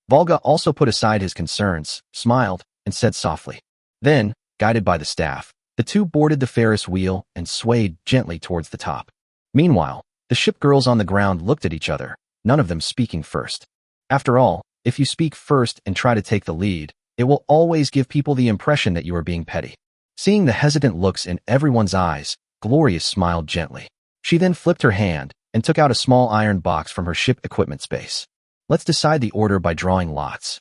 Speaker 1: Volga also put aside his concerns, smiled, and said softly. Then, guided by the staff, the two boarded the Ferris wheel and swayed gently towards the top. Meanwhile, the ship girls on the ground looked at each other, none of them speaking first. After all, if you speak first and try to take the lead, it will always give people the impression that you are being petty. Seeing the hesitant looks in everyone's eyes, Glorious smiled gently. She then flipped her hand and took out a small iron box from her ship equipment space. Let's decide the order by drawing lots.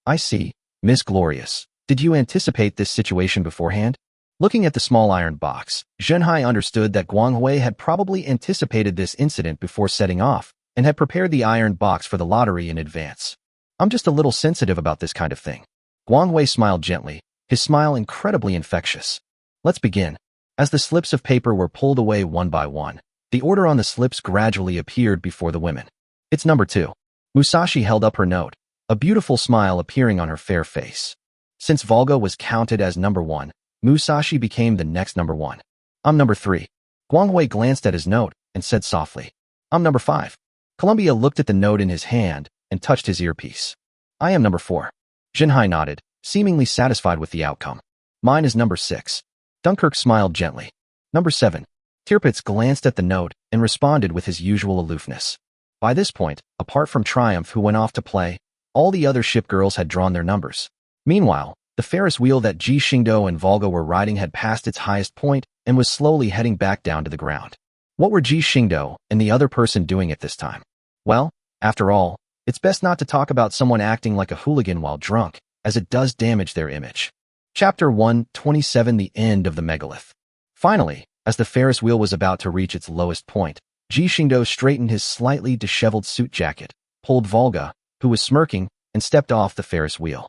Speaker 1: I see. Miss Glorious, did you anticipate this situation beforehand? Looking at the small iron box, Zhenhai understood that Guanghui had probably anticipated this incident before setting off and had prepared the iron box for the lottery in advance. I'm just a little sensitive about this kind of thing. Guanghui smiled gently, his smile incredibly infectious. Let's begin. As the slips of paper were pulled away one by one, the order on the slips gradually appeared before the women. It's number 2. Musashi held up her note, a beautiful smile appearing on her fair face. Since Volga was counted as number 1, Musashi became the next number 1. I'm number 3. Guanghui glanced at his note and said softly. I'm number 5. Columbia looked at the note in his hand and touched his earpiece. I am number 4. Zhenhai nodded, seemingly satisfied with the outcome. Mine is number 6. Dunkirk smiled gently. Number 7. Tirpitz glanced at the note and responded with his usual aloofness. By this point, apart from Triumph who went off to play, all the other ship girls had drawn their numbers. Meanwhile, the Ferris wheel that Ji Xingdou and Volga were riding had passed its highest point and was slowly heading back down to the ground. What were Ji Xingdou and the other person doing at this time? Well, after all, it's best not to talk about someone acting like a hooligan while drunk, as it does damage their image. Chapter 127 The End of the Megalith. Finally, as the Ferris wheel was about to reach its lowest point, Ji Xingdou straightened his slightly disheveled suit jacket, pulled Volga, who was smirking, and stepped off the Ferris wheel.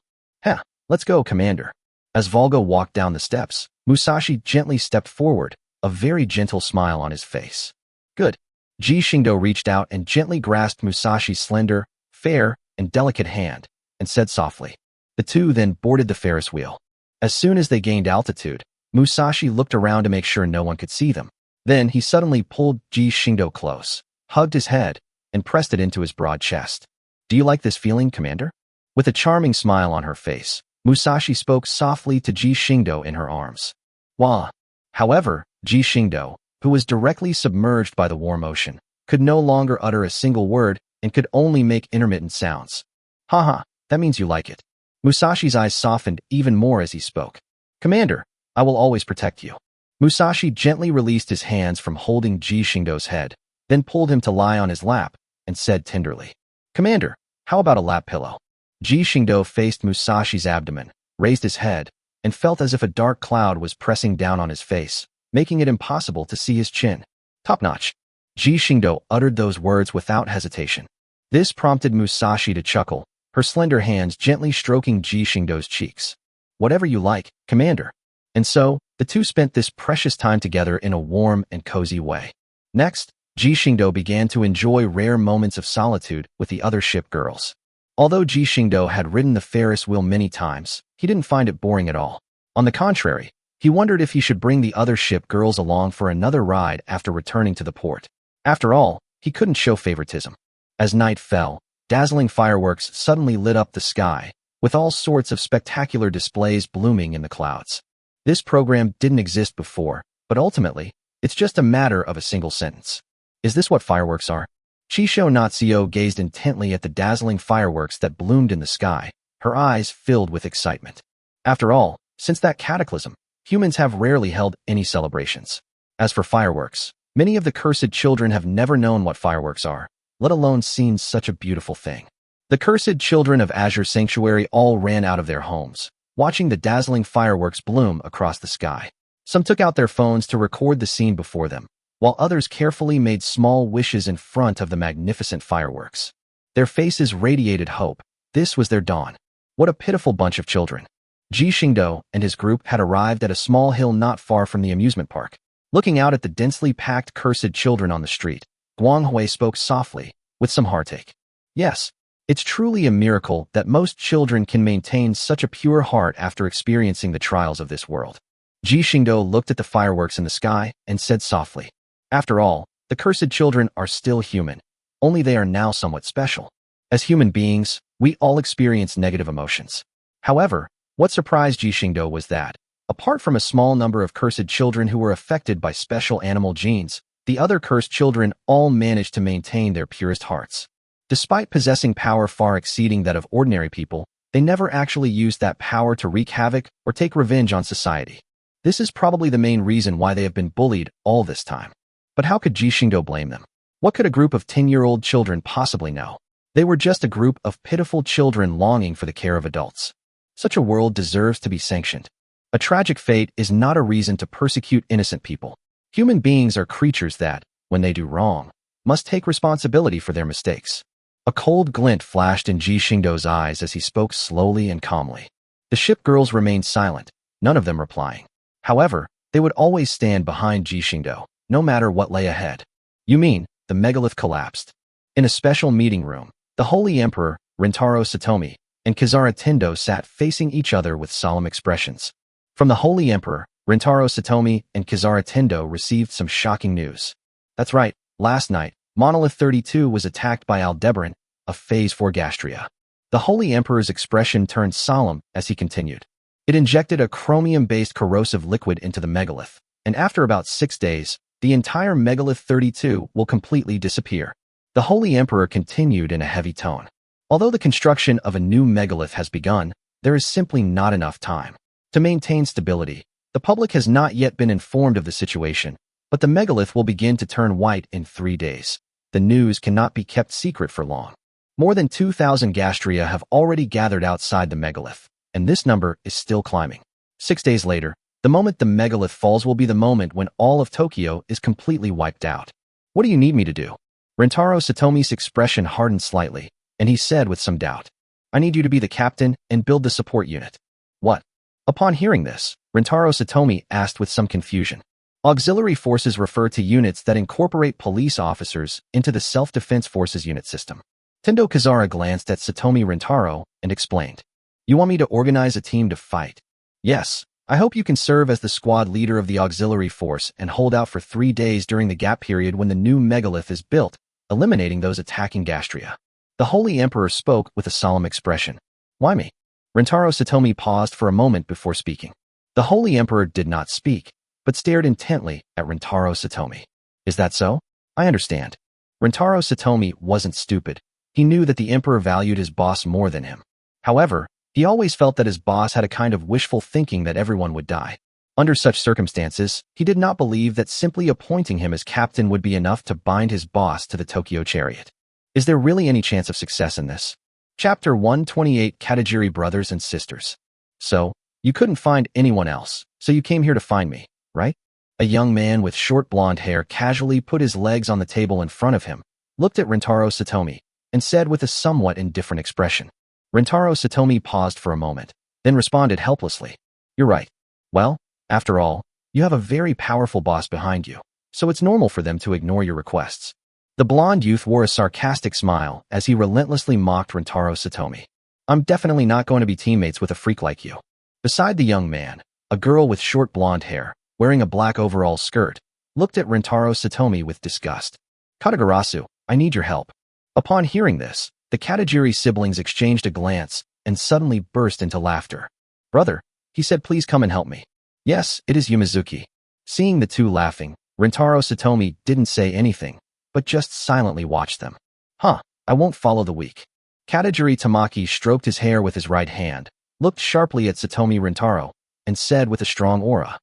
Speaker 1: Let's go, Commander. As Volga walked down the steps, Musashi gently stepped forward, a very gentle smile on his face. Good. Ji Xingdou reached out and gently grasped Musashi's slender, fair, and delicate hand, and said softly. The two then boarded the Ferris wheel. As soon as they gained altitude, Musashi looked around to make sure no one could see them. Then he suddenly pulled Ji Xingdou close, hugged his head, and pressed it into his broad chest. Do you like this feeling, Commander? With a charming smile on her face, Musashi spoke softly to Ji Xingdou in her arms. Wah! However, Ji Xingdou, who was directly submerged by the warm ocean, could no longer utter a single word and could only make intermittent sounds. Haha, that means you like it. Musashi's eyes softened even more as he spoke. Commander, I will always protect you. Musashi gently released his hands from holding Ji Xingdou's head, then pulled him to lie on his lap, and said tenderly, Commander, how about a lap pillow? Ji Xingdou faced Musashi's abdomen, raised his head, and felt as if a dark cloud was pressing down on his face, making it impossible to see his chin. Top-notch. Ji Xingdou uttered those words without hesitation. This prompted Musashi to chuckle, her slender hands gently stroking Ji Xingdou's cheeks. Whatever you like, Commander. And so, the two spent this precious time together in a warm and cozy way. Next, Ji Xingdou began to enjoy rare moments of solitude with the other ship girls. Although Ji Xingdou had ridden the Ferris wheel many times, he didn't find it boring at all. On the contrary, he wondered if he should bring the other ship girls along for another ride after returning to the port. After all, he couldn't show favoritism. As night fell, dazzling fireworks suddenly lit up the sky, with all sorts of spectacular displays blooming in the clouds. This program didn't exist before, but ultimately, it's just a matter of a single sentence. Is this what fireworks are? Chisho Natsuo gazed intently at the dazzling fireworks that bloomed in the sky, her eyes filled with excitement. After all, since that cataclysm, humans have rarely held any celebrations. As for fireworks, many of the cursed children have never known what fireworks are, let alone seen such a beautiful thing. The cursed children of Azure Sanctuary all ran out of their homes, watching the dazzling fireworks bloom across the sky. Some took out their phones to record the scene before them, while others carefully made small wishes in front of the magnificent fireworks. Their faces radiated hope. This was their dawn. What a pitiful bunch of children. Ji Xingdou and his group had arrived at a small hill not far from the amusement park. Looking out at the densely packed cursed children on the street, Guanghui spoke softly, with some heartache. Yes, it's truly a miracle that most children can maintain such a pure heart after experiencing the trials of this world. Ji Xingdou looked at the fireworks in the sky and said softly, After all, the The cursed children are still human, only they are now somewhat special. As human beings, we all experience negative emotions. However, what surprised Ji Xingdou was that, apart from a small number of cursed children who were affected by special animal genes, the other cursed children all managed to maintain their purest hearts. Despite possessing power far exceeding that of ordinary people, they never actually used that power to wreak havoc or take revenge on society. This is probably the main reason why they have been bullied all this time. But how could Ji Xingdou blame them? What could a group of 10-year-old children possibly know? They were just a group of pitiful children longing for the care of adults. Such a world deserves to be sanctioned. A tragic fate is not a reason to persecute innocent people. Human beings are creatures that, when they do wrong, must take responsibility for their mistakes. A cold glint flashed in Ji Xingdou's eyes as he spoke slowly and calmly. The ship girls remained silent, none of them replying. However, they would always stand behind Ji Xingdou, no matter what lay ahead. You mean, the megalith collapsed? In a special meeting room, the Holy Emperor, Rintaro Satomi, and Kizara Tendo sat facing each other with solemn expressions. From the Holy Emperor, Rintaro Satomi and Kizara Tendo received some shocking news. That's right, last night, Monolith 32 was attacked by Aldebaran, a Phase 4 Gastria. The Holy Emperor's expression turned solemn as he continued. It injected a chromium-based corrosive liquid into the megalith, and after about 6 days, the entire Megalith 32 will completely disappear. The Holy Emperor continued in a heavy tone. Although the construction of a new megalith has begun, there is simply not enough time. To maintain stability, the public has not yet been informed of the situation, but the megalith will begin to turn white in 3 days. The news cannot be kept secret for long. More than 2,000 Gastria have already gathered outside the megalith, and this number is still climbing. 6 days later, the moment the megalith falls will be the moment when all of Tokyo is completely wiped out. What do you need me to do? Rintaro Satomi's expression hardened slightly, and he said with some doubt, I need you to be the captain and build the support unit. What? Upon hearing this, Rintaro Satomi asked with some confusion. Auxiliary forces refer to units that incorporate police officers into the self-defense forces unit system. Tendo Kizara glanced at Satomi Rintaro and explained, You want me to organize a team to fight? Yes, I hope you can serve as the squad leader of the auxiliary force and hold out for 3 days during the gap period when the new megalith is built, eliminating those attacking Gastria. The Holy Emperor spoke with a solemn expression. Why me? Rintaro Satomi paused for a moment before speaking. The Holy Emperor did not speak, but stared intently at Rintaro Satomi. Is that so? I understand. Rintaro Satomi wasn't stupid. He knew that the Emperor valued his boss more than him. However, he always felt that his boss had a kind of wishful thinking that everyone would die. Under such circumstances, he did not believe that simply appointing him as captain would be enough to bind his boss to the Tokyo chariot. Is there really any chance of success in this? Chapter 128 Katajiri Brothers and Sisters. So, you couldn't find anyone else, so you came here to find me, right? A young man with short blonde hair casually put his legs on the table in front of him, looked at Rintaro Satomi, and said with a somewhat indifferent expression. Rintaro Satomi paused for a moment, then responded helplessly. You're right. Well, after all, you have a very powerful boss behind you, so it's normal for them to ignore your requests. The blonde youth wore a sarcastic smile as he relentlessly mocked Rintaro Satomi. I'm definitely not going to be teammates with a freak like you. Beside the young man, a girl with short blonde hair, wearing a black overall skirt, looked at Rintaro Satomi with disgust. Katagarasu, I need your help. Upon hearing this, the Katajiri siblings exchanged a glance and suddenly burst into laughter. Brother, he said, please come and help me. Yes, it is Yumizuki. Seeing the two laughing, Rintaro Satomi didn't say anything, but just silently watched them. Huh, I won't follow the weak. Katajiri Tamaki stroked his hair with his right hand, looked sharply at Satomi Rintaro, and said with a strong aura,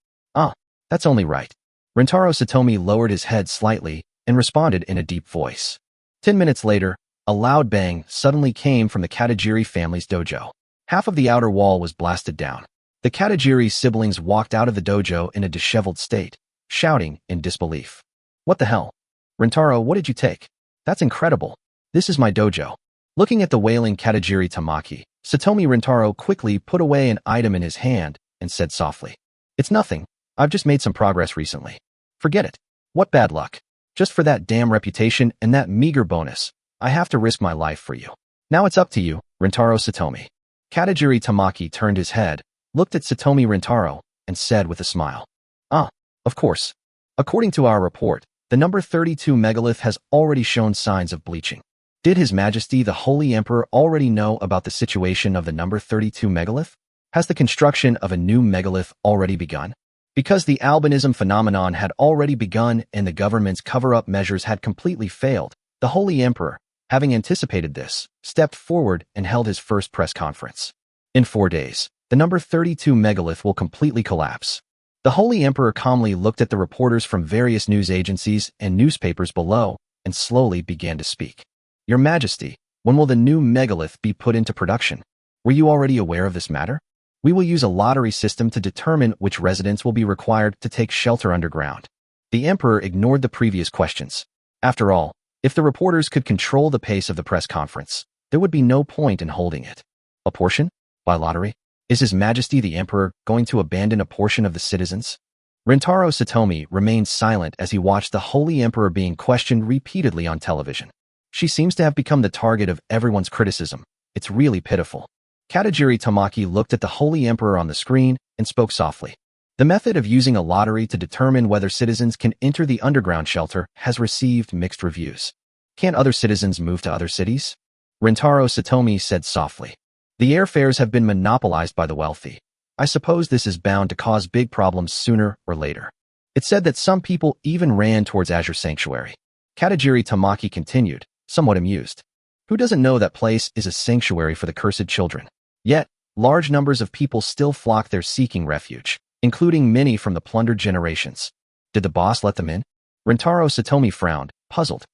Speaker 1: that's only right. Rintaro Satomi lowered his head slightly and responded in a deep voice. 10 minutes later, a loud bang suddenly came from the Katajiri family's dojo. Half of the outer wall was blasted down. The Katajiri siblings walked out of the dojo in a disheveled state, shouting in disbelief. What the hell? Rintaro, what did you take? That's incredible. This is my dojo. Looking at the wailing Katajiri Tamaki, Satomi Rintaro quickly put away an item in his hand and said softly, It's nothing. I've just made some progress recently. Forget it. What bad luck. Just for that damn reputation and that meager bonus, I have to risk my life for you. Now it's up to you, Rintaro Satomi. Katajiri Tamaki turned his head, looked at Satomi Rintaro, and said with a smile. Of course. According to our report, The number 32 megalith has already shown signs of bleaching. Did His Majesty the Holy Emperor already know about the situation of the number 32 megalith? Has the construction of a new megalith already begun? Because the albinism phenomenon had already begun and the government's cover-up measures had completely failed, the Holy Emperor, having anticipated this, stepped forward and held his first press conference. In 4 days, the number 32 megalith will completely collapse. The Holy Emperor calmly looked at the reporters from various news agencies and newspapers below and slowly began to speak. Your Majesty, when will the new megalith be put into production? Were you already aware of this matter? We will use a lottery system to determine which residents will be required to take shelter underground. The Emperor ignored the previous questions. After all, if the reporters could control the pace of the press conference, there would be no point in holding it. A portion? By lottery? Is His Majesty the Emperor going to abandon a portion of the citizens? Rintaro Satomi remained silent as he watched the Holy Emperor being questioned repeatedly on television. She seems to have become the target of everyone's criticism. It's really pitiful. Katajiri Tamaki looked at the Holy Emperor on the screen and spoke softly. The method of using a lottery to determine whether citizens can enter the underground shelter has received mixed reviews. Can't other citizens move to other cities? Rintaro Satomi said softly. The airfares have been monopolized by the wealthy. I suppose this is bound to cause big problems sooner or later. It said that some people even ran towards Azure Sanctuary. Katajiri Tamaki continued, somewhat amused. Who doesn't know that place is a sanctuary for the cursed children? Yet, large numbers of people still flock there seeking refuge, including many from the plundered generations. Did the boss let them in? Rintaro Satomi frowned, puzzled.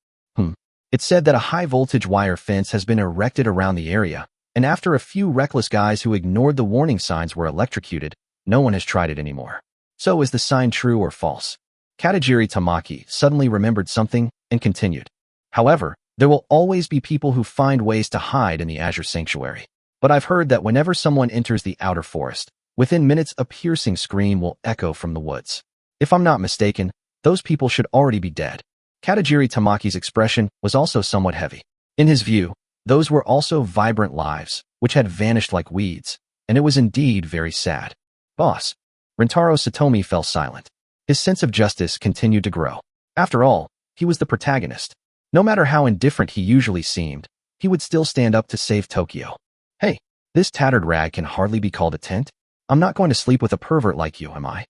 Speaker 1: It said that a high-voltage wire fence has been erected around the area, and after a few reckless guys who ignored the warning signs were electrocuted, no one has tried it anymore. So is the sign true or false? Katajiri Tamaki suddenly remembered something and continued. However, there will always be people who find ways to hide in the Azure Sanctuary. But I've heard that whenever someone enters the outer forest, within minutes a piercing scream will echo from the woods. If I'm not mistaken, those people should already be dead. Katajiri Tamaki's expression was also somewhat heavy. In his view, those were also vibrant lives, which had vanished like weeds, and it was indeed very sad. Boss. Rintaro Satomi fell silent. His sense of justice continued to grow. After all, he was the protagonist. No matter how indifferent he usually seemed, he would still stand up to save Tokyo. Hey, this tattered rag can hardly be called a tent. I'm not going to sleep with a pervert like you, am I?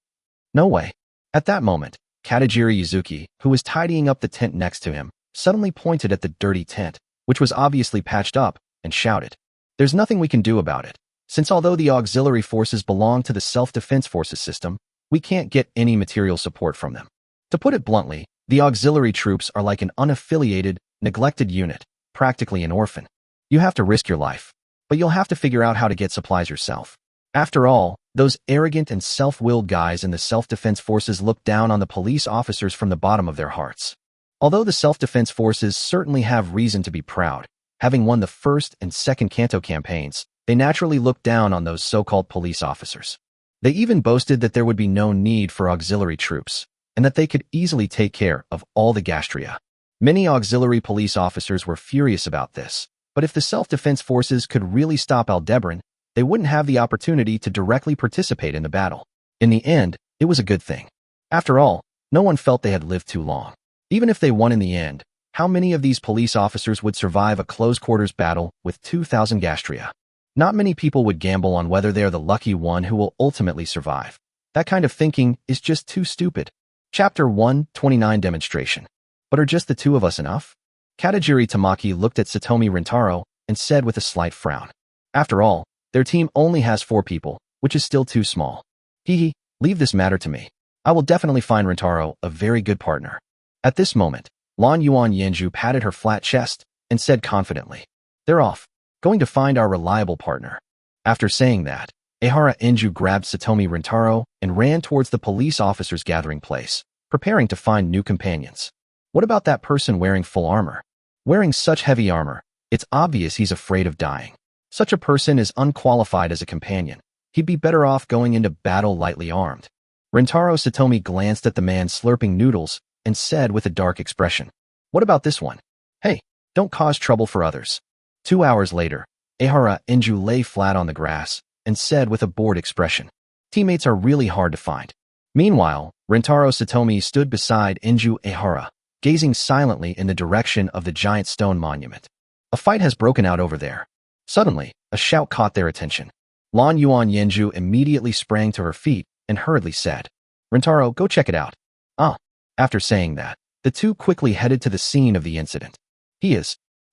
Speaker 1: No way. At that moment, Katajiri Yuzuki, who was tidying up the tent next to him, suddenly pointed at the dirty tent, which was obviously patched up, and shouted. There's nothing we can do about it, since although the auxiliary forces belong to the self-defense forces system, we can't get any material support from them. To put it bluntly, the auxiliary troops are like an unaffiliated, neglected unit, practically an orphan. You have to risk your life, but you'll have to figure out how to get supplies yourself. After all, those arrogant and self-willed guys in the self-defense forces look down on the police officers from the bottom of their hearts. Although the self-defense forces certainly have reason to be proud, having won the first and second Kanto campaigns, they naturally look down on those so-called police officers. They even boasted that there would be no need for auxiliary troops, and that they could easily take care of all the gastria. Many auxiliary police officers were furious about this, but if the self-defense forces could really stop Aldebaran, they wouldn't have the opportunity to directly participate in the battle. In the end, it was a good thing. After all, no one felt they had lived too long. Even if they won in the end, how many of these police officers would survive a close-quarters battle with 2,000 gastria? Not many people would gamble on whether they are the lucky one who will ultimately survive. That kind of thinking is just too stupid. Chapter 129 Demonstration. But are just the two of us enough? Katajiri Tamaki looked at Satomi Rintaro and said with a slight frown. After all, their team only has 4 people, which is still too small. Hehe, leave this matter to me. I will definitely find Rintaro a very good partner. At this moment, Lan Yuan Yanju patted her flat chest and said confidently, They're off, going to find our reliable partner. After saying that, Ehara Enju grabbed Satomi Rintaro and ran towards the police officers' gathering place, preparing to find new companions. What about that person wearing full armor? Wearing such heavy armor, it's obvious he's afraid of dying. Such a person is unqualified as a companion. He'd be better off going into battle lightly armed. Rintaro Satomi glanced at the man slurping noodles and said with a dark expression, What about this one? Hey, don't cause trouble for others. 2 hours later, Ehara Enju lay flat on the grass and said with a bored expression, Teammates are really hard to find. Meanwhile, Rintaro Satomi stood beside Enju Ehara, gazing silently in the direction of the giant stone monument. A fight has broken out over there. Suddenly, a shout caught their attention. Lan Yuan Yenju immediately sprang to her feet and hurriedly said, "Rintaro, go check it out." Ah. After saying that, the two quickly headed to the scene of the incident.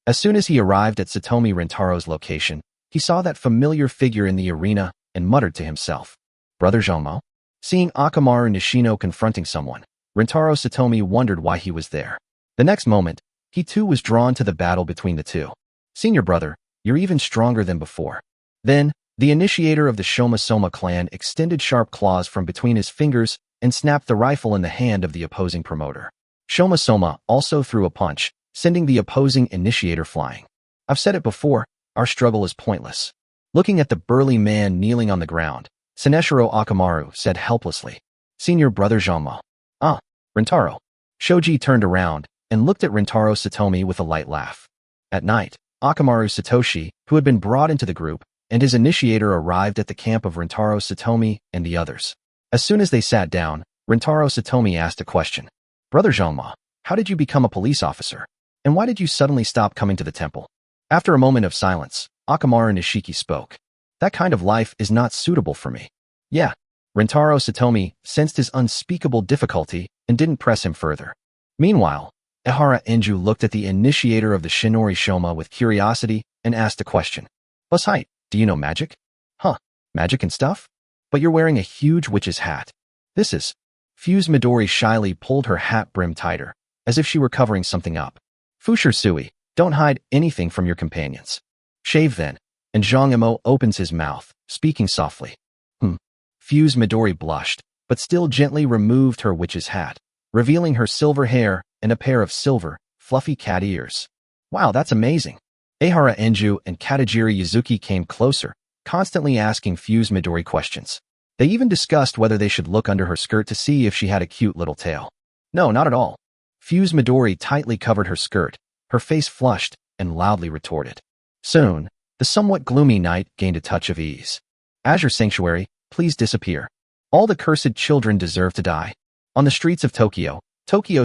Speaker 1: As soon as he arrived at Satomi Rintaro's location, he saw that familiar figure in the arena and muttered to himself, "Brother Zhongmo?" Seeing Akamaru Nishino confronting someone, Rintaro Satomi wondered why he was there. The next moment, he too was drawn to the battle between the two. "Senior brother, you're even stronger than before." Then, the initiator of the Shoma Soma clan extended sharp claws from between his fingers and snapped the rifle in the hand of the opposing promoter. Shoma Soma also threw a punch, sending the opposing initiator flying. "I've said it before, our struggle is pointless." Looking at the burly man kneeling on the ground, Seneshiro Akamaru said helplessly, "Senior brother Zhongmo." "Ah, Rintaro." Shoji turned around and looked at Rintaro Satomi with a light laugh. At night, Akamaru Satoshi, who had been brought into the group, and his initiator arrived at the camp of Rintaro Satomi and the others. As soon as they sat down, Rintaro Satomi asked a question. "Brother Zhongmo, how did you become a police officer? And why did you suddenly stop coming to the temple?" After a moment of silence, Akamaru Nishiki spoke. "That kind of life is not suitable for me." "Yeah." Rintaro Satomi sensed his unspeakable difficulty and didn't press him further. Meanwhile, Ehara Enju looked at the initiator of the Shinori Shoma with curiosity and asked a question. "Bus height, do you know magic?" "Huh, magic and stuff? But you're wearing a huge witch's hat." "This is..." Fuse Midori shyly pulled her hat brim tighter, as if she were covering something up. "Fushir Sui, don't hide anything from your companions. Shave then." And Zhang Emo opens his mouth, speaking softly. Fuse Midori blushed, but still gently removed her witch's hat, revealing her silver hair and a pair of silver, fluffy cat ears. "Wow, that's amazing." Ehara Enju and Katajiri Yuzuki came closer, constantly asking Fuse Midori questions. They even discussed whether they should look under her skirt to see if she had a cute little tail. "No, not at all." Fuse Midori tightly covered her skirt, her face flushed, and loudly retorted. Soon, the somewhat gloomy night gained a touch of ease. "Azure Sanctuary, please disappear. All the cursed children deserve to die." On the streets of Tokyo,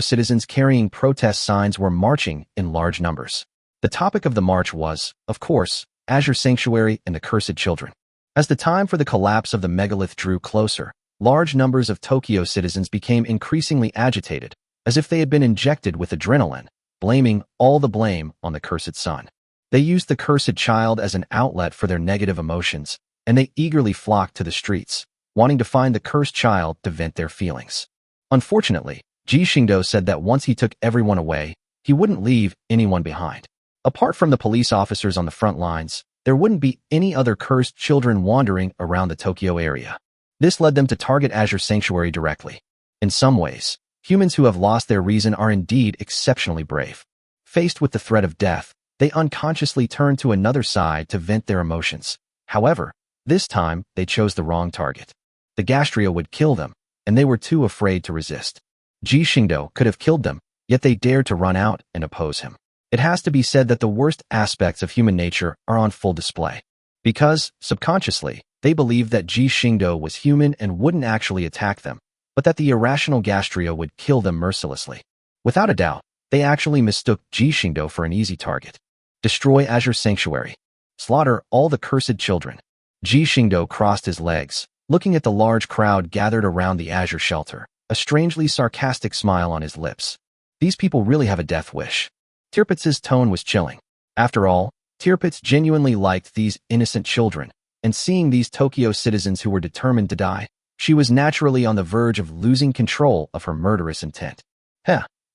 Speaker 1: citizens carrying protest signs were marching in large numbers. The topic of the march was, of course, Azure Sanctuary and the cursed children. As the time for the collapse of the megalith drew closer, large numbers of Tokyo citizens became increasingly agitated, as if they had been injected with adrenaline, blaming all the blame on the cursed sun. They used the cursed child as an outlet for their negative emotions, and they eagerly flocked to the streets, wanting to find the cursed child to vent their feelings. Unfortunately, Ji Xingdou said that once he took everyone away, he wouldn't leave anyone behind. Apart from the police officers on the front lines, there wouldn't be any other cursed children wandering around the Tokyo area. This led them to target Azure Sanctuary directly. In some ways, humans who have lost their reason are indeed exceptionally brave. Faced with the threat of death, they unconsciously turned to another side to vent their emotions. However, this time they chose the wrong target. The Gastria would kill them, and they were too afraid to resist. Ji Xingdou could have killed them, yet they dared to run out and oppose him. It has to be said that the worst aspects of human nature are on full display. Because, subconsciously, they believed that Ji Xingdou was human and wouldn't actually attack them, but that the irrational Gastria would kill them mercilessly. Without a doubt, they actually mistook Ji Xingdou for an easy target. Destroy Azure Sanctuary. Slaughter all the cursed children. Ji Xingdou crossed his legs, looking at the large crowd gathered around the Azure shelter, a strangely sarcastic smile on his lips. These people really have a death wish. Tirpitz's tone was chilling. After all, Tirpitz genuinely liked these innocent children, and seeing these Tokyo citizens who were determined to die, she was naturally on the verge of losing control of her murderous intent.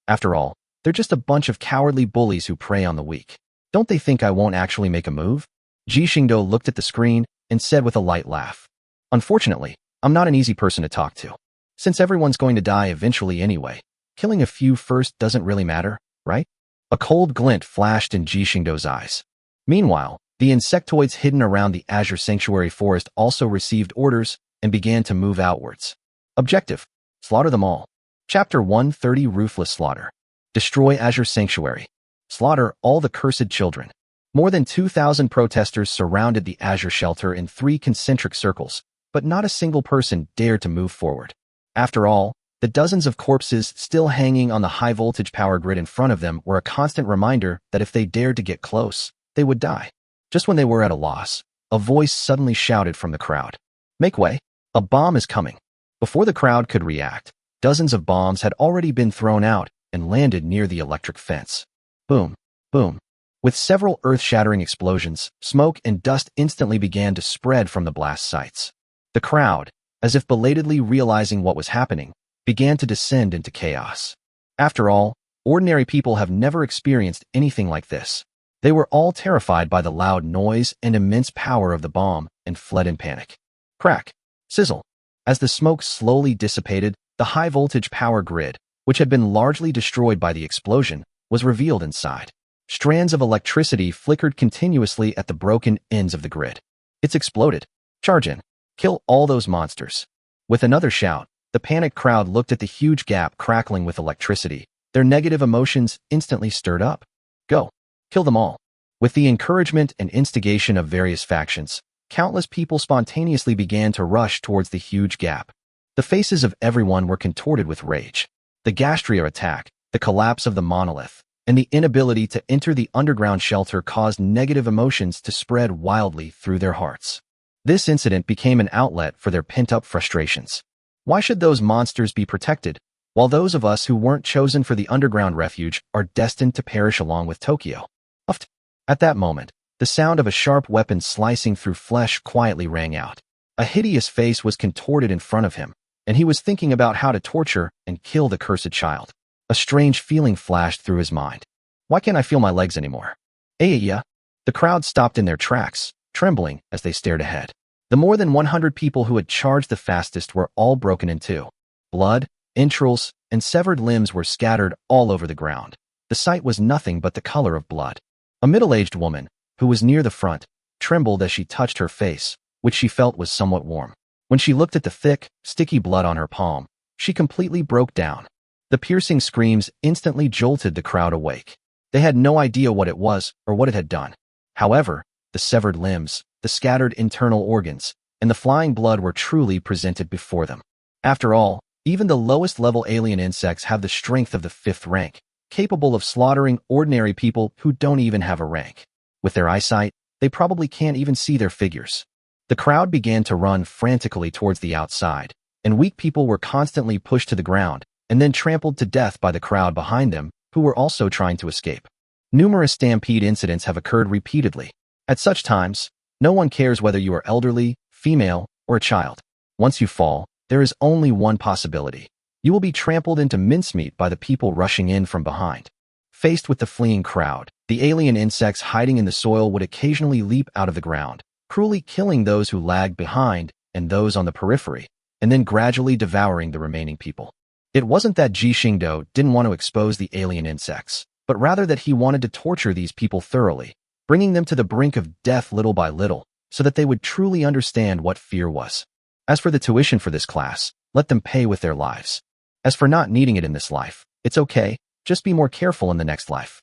Speaker 1: After all, they're just a bunch of cowardly bullies who prey on the weak. Don't they think I won't actually make a move? Ji Xingdou looked at the screen and said with a light laugh. Unfortunately, I'm not an easy person to talk to. Since everyone's going to die eventually anyway, killing a few first doesn't really matter, right? A cold glint flashed in Ji Xingdou's eyes. Meanwhile, the insectoids hidden around the Azure Sanctuary forest also received orders and began to move outwards. Objective: slaughter them all. Chapter 130: Ruthless Slaughter. Destroy Azure Sanctuary. Slaughter all the cursed children. More than 2,000 protesters surrounded the Azure shelter in 3 concentric circles, but not a single person dared to move forward. After all, The dozens of corpses still hanging on the high-voltage power grid in front of them were a constant reminder that if they dared to get close, they would die. Just when they were at a loss, a voice suddenly shouted from the crowd, "Make way! A bomb is coming!" Before the crowd could react, dozens of bombs had already been thrown out and landed near the electric fence. Boom, boom. With several earth-shattering explosions, smoke and dust instantly began to spread from the blast sites. The crowd, as if belatedly realizing what was happening, began to descend into chaos. After all, ordinary people have never experienced anything like this. They were all terrified by the loud noise and immense power of the bomb and fled in panic. Crack. Sizzle. As the smoke slowly dissipated, the high-voltage power grid, which had been largely destroyed by the explosion, was revealed inside. Strands of electricity flickered continuously at the broken ends of the grid. It's exploded. Charge in. Kill all those monsters. With another shout, the panicked crowd looked at the huge gap crackling with electricity. Their negative emotions instantly stirred up. Go. Kill them all. With the encouragement and instigation of various factions, countless people spontaneously began to rush towards the huge gap. The faces of everyone were contorted with rage. The Gastria attack, the collapse of the monolith, and the inability to enter the underground shelter caused negative emotions to spread wildly through their hearts. This incident became an outlet for their pent-up frustrations. Why should those monsters be protected, while those of us who weren't chosen for the underground refuge are destined to perish along with Tokyo? Uft. At that moment, the sound of a sharp weapon slicing through flesh quietly rang out. A hideous face was contorted in front of him, and he was thinking about how to torture and kill the cursed child. A strange feeling flashed through his mind. Why can't I feel my legs anymore? Yeah. The crowd stopped in their tracks, trembling as they stared ahead. The more than 100 people who had charged the fastest were all broken in two. Blood, entrails, and severed limbs were scattered all over the ground. The sight was nothing but the color of blood. A middle-aged woman, who was near the front, trembled as she touched her face, which she felt was somewhat warm. When she looked at the thick, sticky blood on her palm, she completely broke down. The piercing screams instantly jolted the crowd awake. They had no idea what it was or what it had done. However, the severed limbs, the scattered internal organs, and the flying blood were truly presented before them. After all, even the lowest-level alien insects have the strength of the 5th rank, capable of slaughtering ordinary people who don't even have a rank. With their eyesight, they probably can't even see their figures. The crowd began to run frantically towards the outside, and weak people were constantly pushed to the ground and then trampled to death by the crowd behind them, who were also trying to escape. Numerous stampede incidents have occurred repeatedly. At such times, no one cares whether you are elderly, female, or a child. Once you fall, there is only one possibility. You will be trampled into mincemeat by the people rushing in from behind. Faced with the fleeing crowd, the alien insects hiding in the soil would occasionally leap out of the ground, cruelly killing those who lagged behind and those on the periphery, and then gradually devouring the remaining people. It wasn't that Ji Xingdou didn't want to expose the alien insects, but rather that he wanted to torture these people thoroughly, bringing them to the brink of death little by little, so that they would truly understand what fear was. As for the tuition for this class, let them pay with their lives. As for not needing it in this life, it's okay, just be more careful in the next life.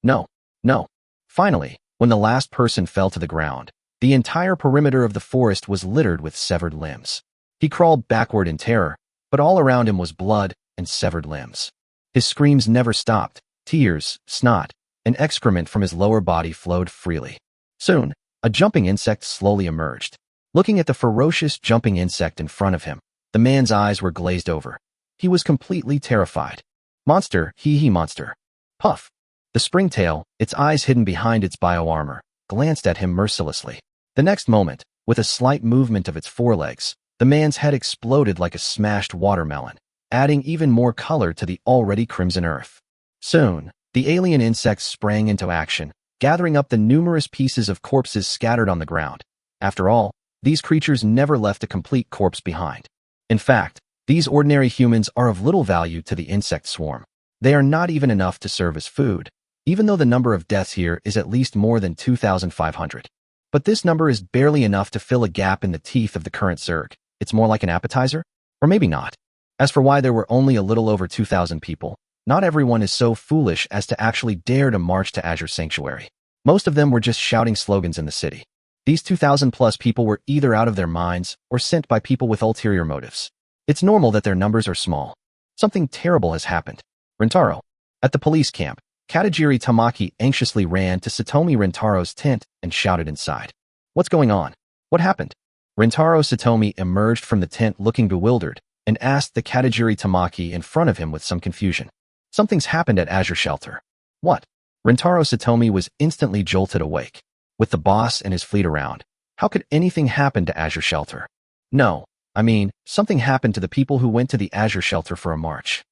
Speaker 1: No. Finally, when the last person fell to the ground, the entire perimeter of the forest was littered with severed limbs. He crawled backward in terror, but all around him was blood and severed limbs. His screams never stopped. Tears, snot, and excrement from his lower body flowed freely. Soon, a jumping insect slowly emerged. Looking at the ferocious jumping insect in front of him, the man's eyes were glazed over. He was completely terrified. Monster, monster. Puff. The springtail, its eyes hidden behind its bioarmor, glanced at him mercilessly. The next moment, with a slight movement of its forelegs, the man's head exploded like a smashed watermelon, adding even more color to the already crimson earth. Soon, the alien insects sprang into action, gathering up the numerous pieces of corpses scattered on the ground. After all, these creatures never left a complete corpse behind. In fact, these ordinary humans are of little value to the insect swarm. They are not even enough to serve as food, even though the number of deaths here is at least more than 2,500. But this number is barely enough to fill a gap in the teeth of the current Zerg. It's more like an appetizer? Or maybe not. As for why there were only a little over 2,000 people, not everyone is so foolish as to actually dare to march to Azure Sanctuary. Most of them were just shouting slogans in the city. These 2,000 plus people were either out of their minds or sent by people with ulterior motives. It's normal that their numbers are small. Something terrible has happened. Rintaro. At the police camp, Katajiri Tamaki anxiously ran to Satomi Rintaro's tent and shouted inside. What's going on? What happened? Rintaro Satomi emerged from the tent looking bewildered and asked the Katajiri Tamaki in front of him with some confusion. Something's happened at Azure Shelter. What? Rintaro Satomi was instantly jolted awake. With the boss and his fleet around, how could anything happen to Azure Shelter? No, I mean, something happened to the people who went to the Azure Shelter for a march.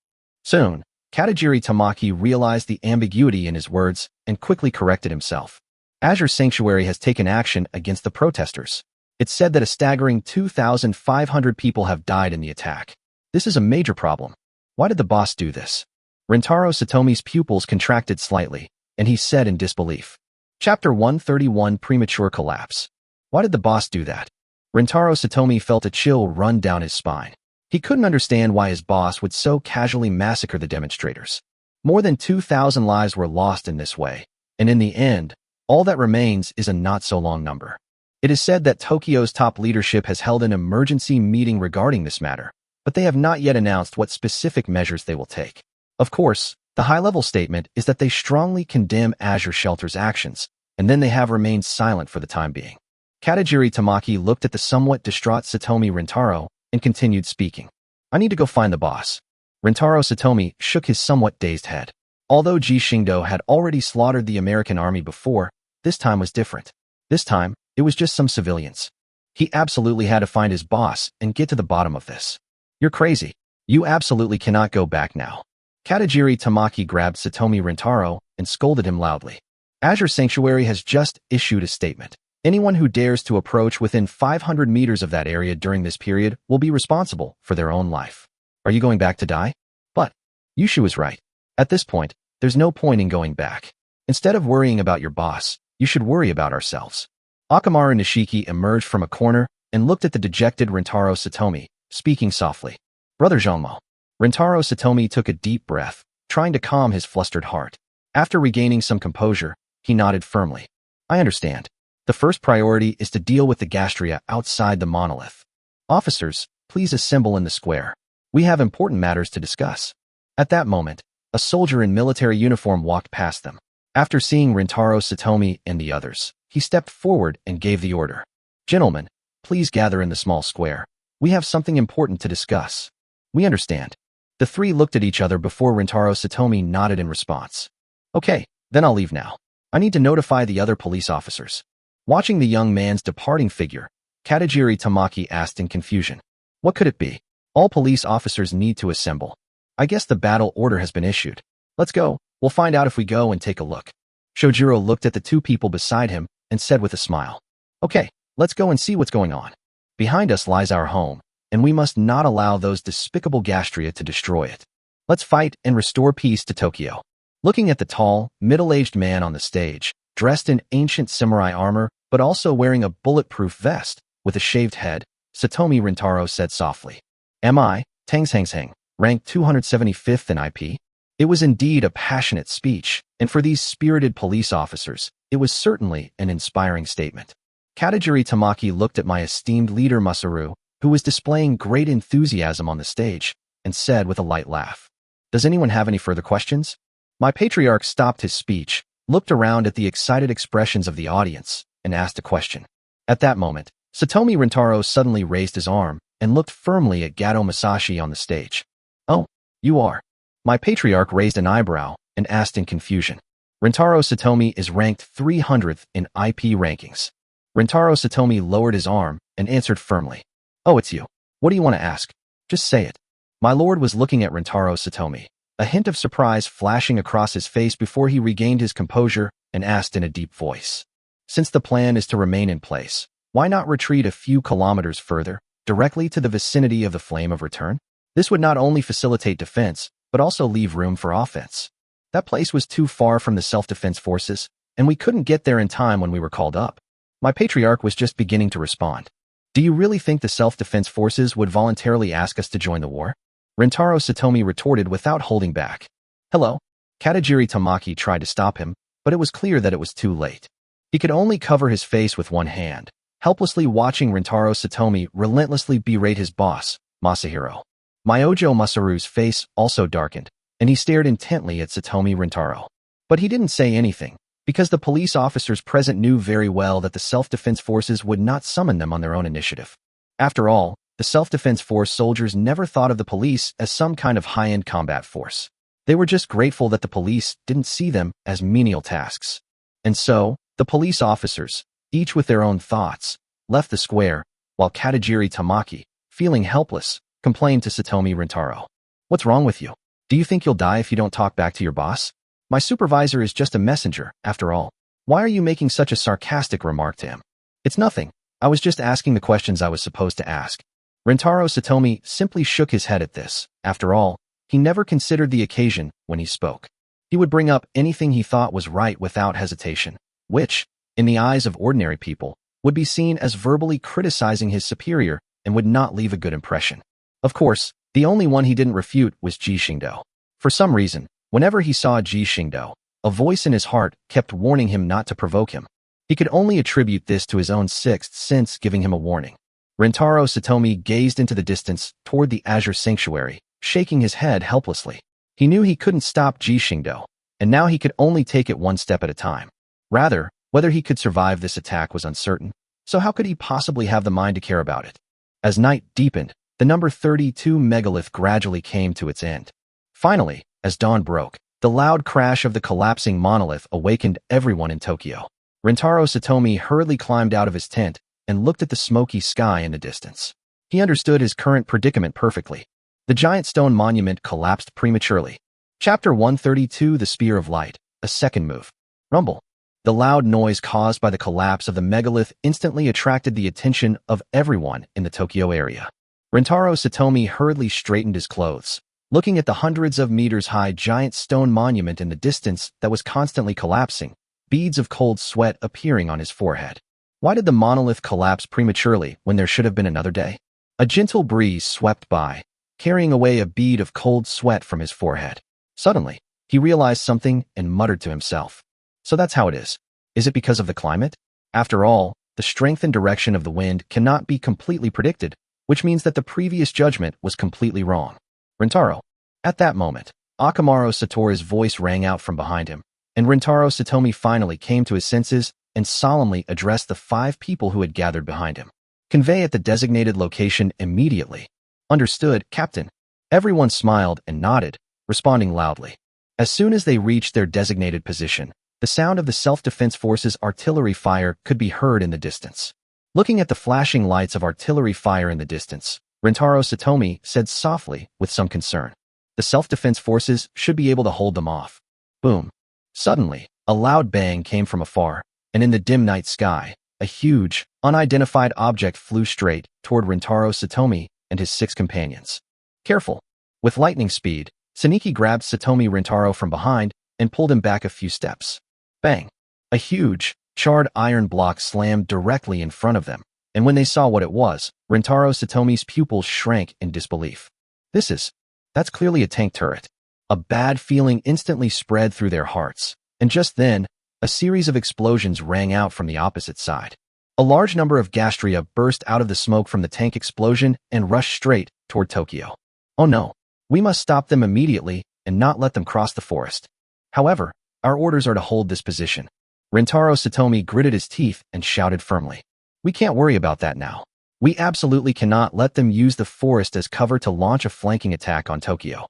Speaker 1: Soon, Katajiri Tamaki realized the ambiguity in his words and quickly corrected himself. Azure Sanctuary has taken action against the protesters. It's said that a staggering 2,500 people have died in the attack. This is a major problem. Why did the boss do this? Rintaro Satomi's pupils contracted slightly, and he said in disbelief. Chapter 131 Premature Collapse. Why did the boss do that? Rintaro Satomi felt a chill run down his spine. He couldn't understand why his boss would so casually massacre the demonstrators. More than 2,000 lives were lost in this way, and in the end, all that remains is a not-so-long number. It is said that Tokyo's top leadership has held an emergency meeting regarding this matter, but they have not yet announced what specific measures they will take. Of course, the high-level statement is that they strongly condemn Azure Shelter's actions, and then they have remained silent for the time being. Katajiri Tamaki looked at the somewhat distraught Satomi Rintaro and continued speaking. I need to go find the boss. Rintaro Satomi shook his somewhat dazed head. Although Ji Xingdou had already slaughtered the American army before, this time was different. This time, it was just some civilians. He absolutely had to find his boss and get to the bottom of this. You're crazy. You absolutely cannot go back now. Katajiri Tamaki grabbed Satomi Rintaro and scolded him loudly. Azure Sanctuary has just issued a statement. Anyone who dares to approach within 500 meters of that area during this period will be responsible for their own life. Are you going back to die? But Yushu is right. At this point, there's no point in going back. Instead of worrying about your boss, you should worry about ourselves. Akamaru Nishiki emerged from a corner and looked at the dejected Rintaro Satomi, speaking softly. Brother Zhongmo. Rintaro Satomi took a deep breath, trying to calm his flustered heart. After regaining some composure, he nodded firmly. I understand. The first priority is to deal with the gastria outside the monolith. Officers, please assemble in the square. We have important matters to discuss. At that moment, a soldier in military uniform walked past them. After seeing Rintaro Satomi and the others, he stepped forward and gave the order. Gentlemen, please gather in the small square. We have something important to discuss. We understand. The three looked at each other before Rintaro Satomi nodded in response. Okay, then I'll leave now. I need to notify the other police officers. Watching the young man's departing figure, Katajiri Tamaki asked in confusion. What could it be? All police officers need to assemble. I guess the battle order has been issued. Let's go. We'll find out if we go and take a look. Shojiro looked at the two people beside him and said with a smile. Okay, let's go and see what's going on. Behind us lies our home, and we must not allow those despicable gastria to destroy it. Let's fight and restore peace to Tokyo. Looking at the tall, middle-aged man on the stage, dressed in ancient samurai armor, but also wearing a bulletproof vest, with a shaved head, Satomi Rintaro said softly. Am I, Tangshangsang, ranked 275th in IP? It was indeed a passionate speech, and for these spirited police officers, it was certainly an inspiring statement. Katajiri Tamaki looked at my esteemed leader Masaru, who was displaying great enthusiasm on the stage, and said with a light laugh. Does anyone have any further questions? My patriarch stopped his speech, looked around at the excited expressions of the audience, and asked a question. At that moment, Satomi Rintaro suddenly raised his arm and looked firmly at Gato Masashi on the stage. Oh, you are. My patriarch raised an eyebrow and asked in confusion. Rintaro Satomi is ranked 300th in IP rankings. Rintaro Satomi lowered his arm and answered firmly. Oh, it's you. What do you want to ask? Just say it. My lord was looking at Rintaro Satomi, a hint of surprise flashing across his face before he regained his composure and asked in a deep voice. Since the plan is to remain in place, why not retreat a few kilometers further, directly to the vicinity of the Flame of Return? This would not only facilitate defense, but also leave room for offense. That place was too far from the self-defense forces, and we couldn't get there in time when we were called up. My patriarch was just beginning to respond. Do you really think the self-defense forces would voluntarily ask us to join the war? Rintaro Satomi retorted without holding back. Hello? Katajiri Tamaki tried to stop him, but it was clear that it was too late. He could only cover his face with one hand, helplessly watching Rintaro Satomi relentlessly berate his boss, Masahiro. Myojo Masaru's face also darkened, and he stared intently at Satomi Rintaro. But he didn't say anything, because the police officers present knew very well that the self-defense forces would not summon them on their own initiative. After all, the self-defense force soldiers never thought of the police as some kind of high-end combat force. They were just grateful that the police didn't see them as menial tasks. And so, the police officers, each with their own thoughts, left the square, while Katajiri Tamaki, feeling helpless, complained to Satomi Rintaro. "What's wrong with you? Do you think you'll die if you don't talk back to your boss? My supervisor is just a messenger, after all. Why are you making such a sarcastic remark to him?" "It's nothing. I was just asking the questions I was supposed to ask." Rintaro Satomi simply shook his head at this. After all, he never considered the occasion when he spoke. He would bring up anything he thought was right without hesitation, which, in the eyes of ordinary people, would be seen as verbally criticizing his superior and would not leave a good impression. Of course, the only one he didn't refute was Ji Xingdou. For some reason, whenever he saw Ji Xingdou, a voice in his heart kept warning him not to provoke him. He could only attribute this to his own sixth sense giving him a warning. Rintaro Satomi gazed into the distance toward the Azure Sanctuary, shaking his head helplessly. He knew he couldn't stop Ji Xingdou, and now he could only take it one step at a time. Rather, whether he could survive this attack was uncertain, so how could he possibly have the mind to care about it? As night deepened, the number 32 megalith gradually came to its end. Finally, as dawn broke, the loud crash of the collapsing monolith awakened everyone in Tokyo. Rintaro Satomi hurriedly climbed out of his tent and looked at the smoky sky in the distance. He understood his current predicament perfectly. The giant stone monument collapsed prematurely. Chapter 132, The Spear of Light, a second move. Rumble. The loud noise caused by the collapse of the megalith instantly attracted the attention of everyone in the Tokyo area. Rintaro Satomi hurriedly straightened his clothes, looking at the hundreds of meters high giant stone monument in the distance that was constantly collapsing, beads of cold sweat appearing on his forehead. Why did the monolith collapse prematurely when there should have been another day? A gentle breeze swept by, carrying away a bead of cold sweat from his forehead. Suddenly, he realized something and muttered to himself. So that's how it is. Is it because of the climate? After all, the strength and direction of the wind cannot be completely predicted, which means that the previous judgment was completely wrong. Rintaro. At that moment, Akamaru Satoru's voice rang out from behind him, and Rintaro Satomi finally came to his senses and solemnly addressed the 5 people who had gathered behind him. "Convey at the designated location immediately." "Understood, Captain." Everyone smiled and nodded, responding loudly. As soon as they reached their designated position, the sound of the self-defense forces' artillery fire could be heard in the distance. Looking at the flashing lights of artillery fire in the distance, Rintaro Satomi said softly with some concern. The self-defense forces should be able to hold them off. Boom. Suddenly, a loud bang came from afar, and in the dim night sky, a huge, unidentified object flew straight toward Rintaro Satomi and his 6 companions. Careful. With lightning speed, Saniki grabbed Satomi Rintaro from behind and pulled him back a few steps. Bang. A huge, charred iron block slammed directly in front of them, and when they saw what it was, Rintaro Satomi's pupils shrank in disbelief. That's clearly a tank turret. A bad feeling instantly spread through their hearts, and just then, a series of explosions rang out from the opposite side. A large number of gastria burst out of the smoke from the tank explosion and rushed straight toward Tokyo. Oh no, we must stop them immediately and not let them cross the forest. However, our orders are to hold this position. Rintaro Satomi gritted his teeth and shouted firmly. We can't worry about that now. We absolutely cannot let them use the forest as cover to launch a flanking attack on Tokyo.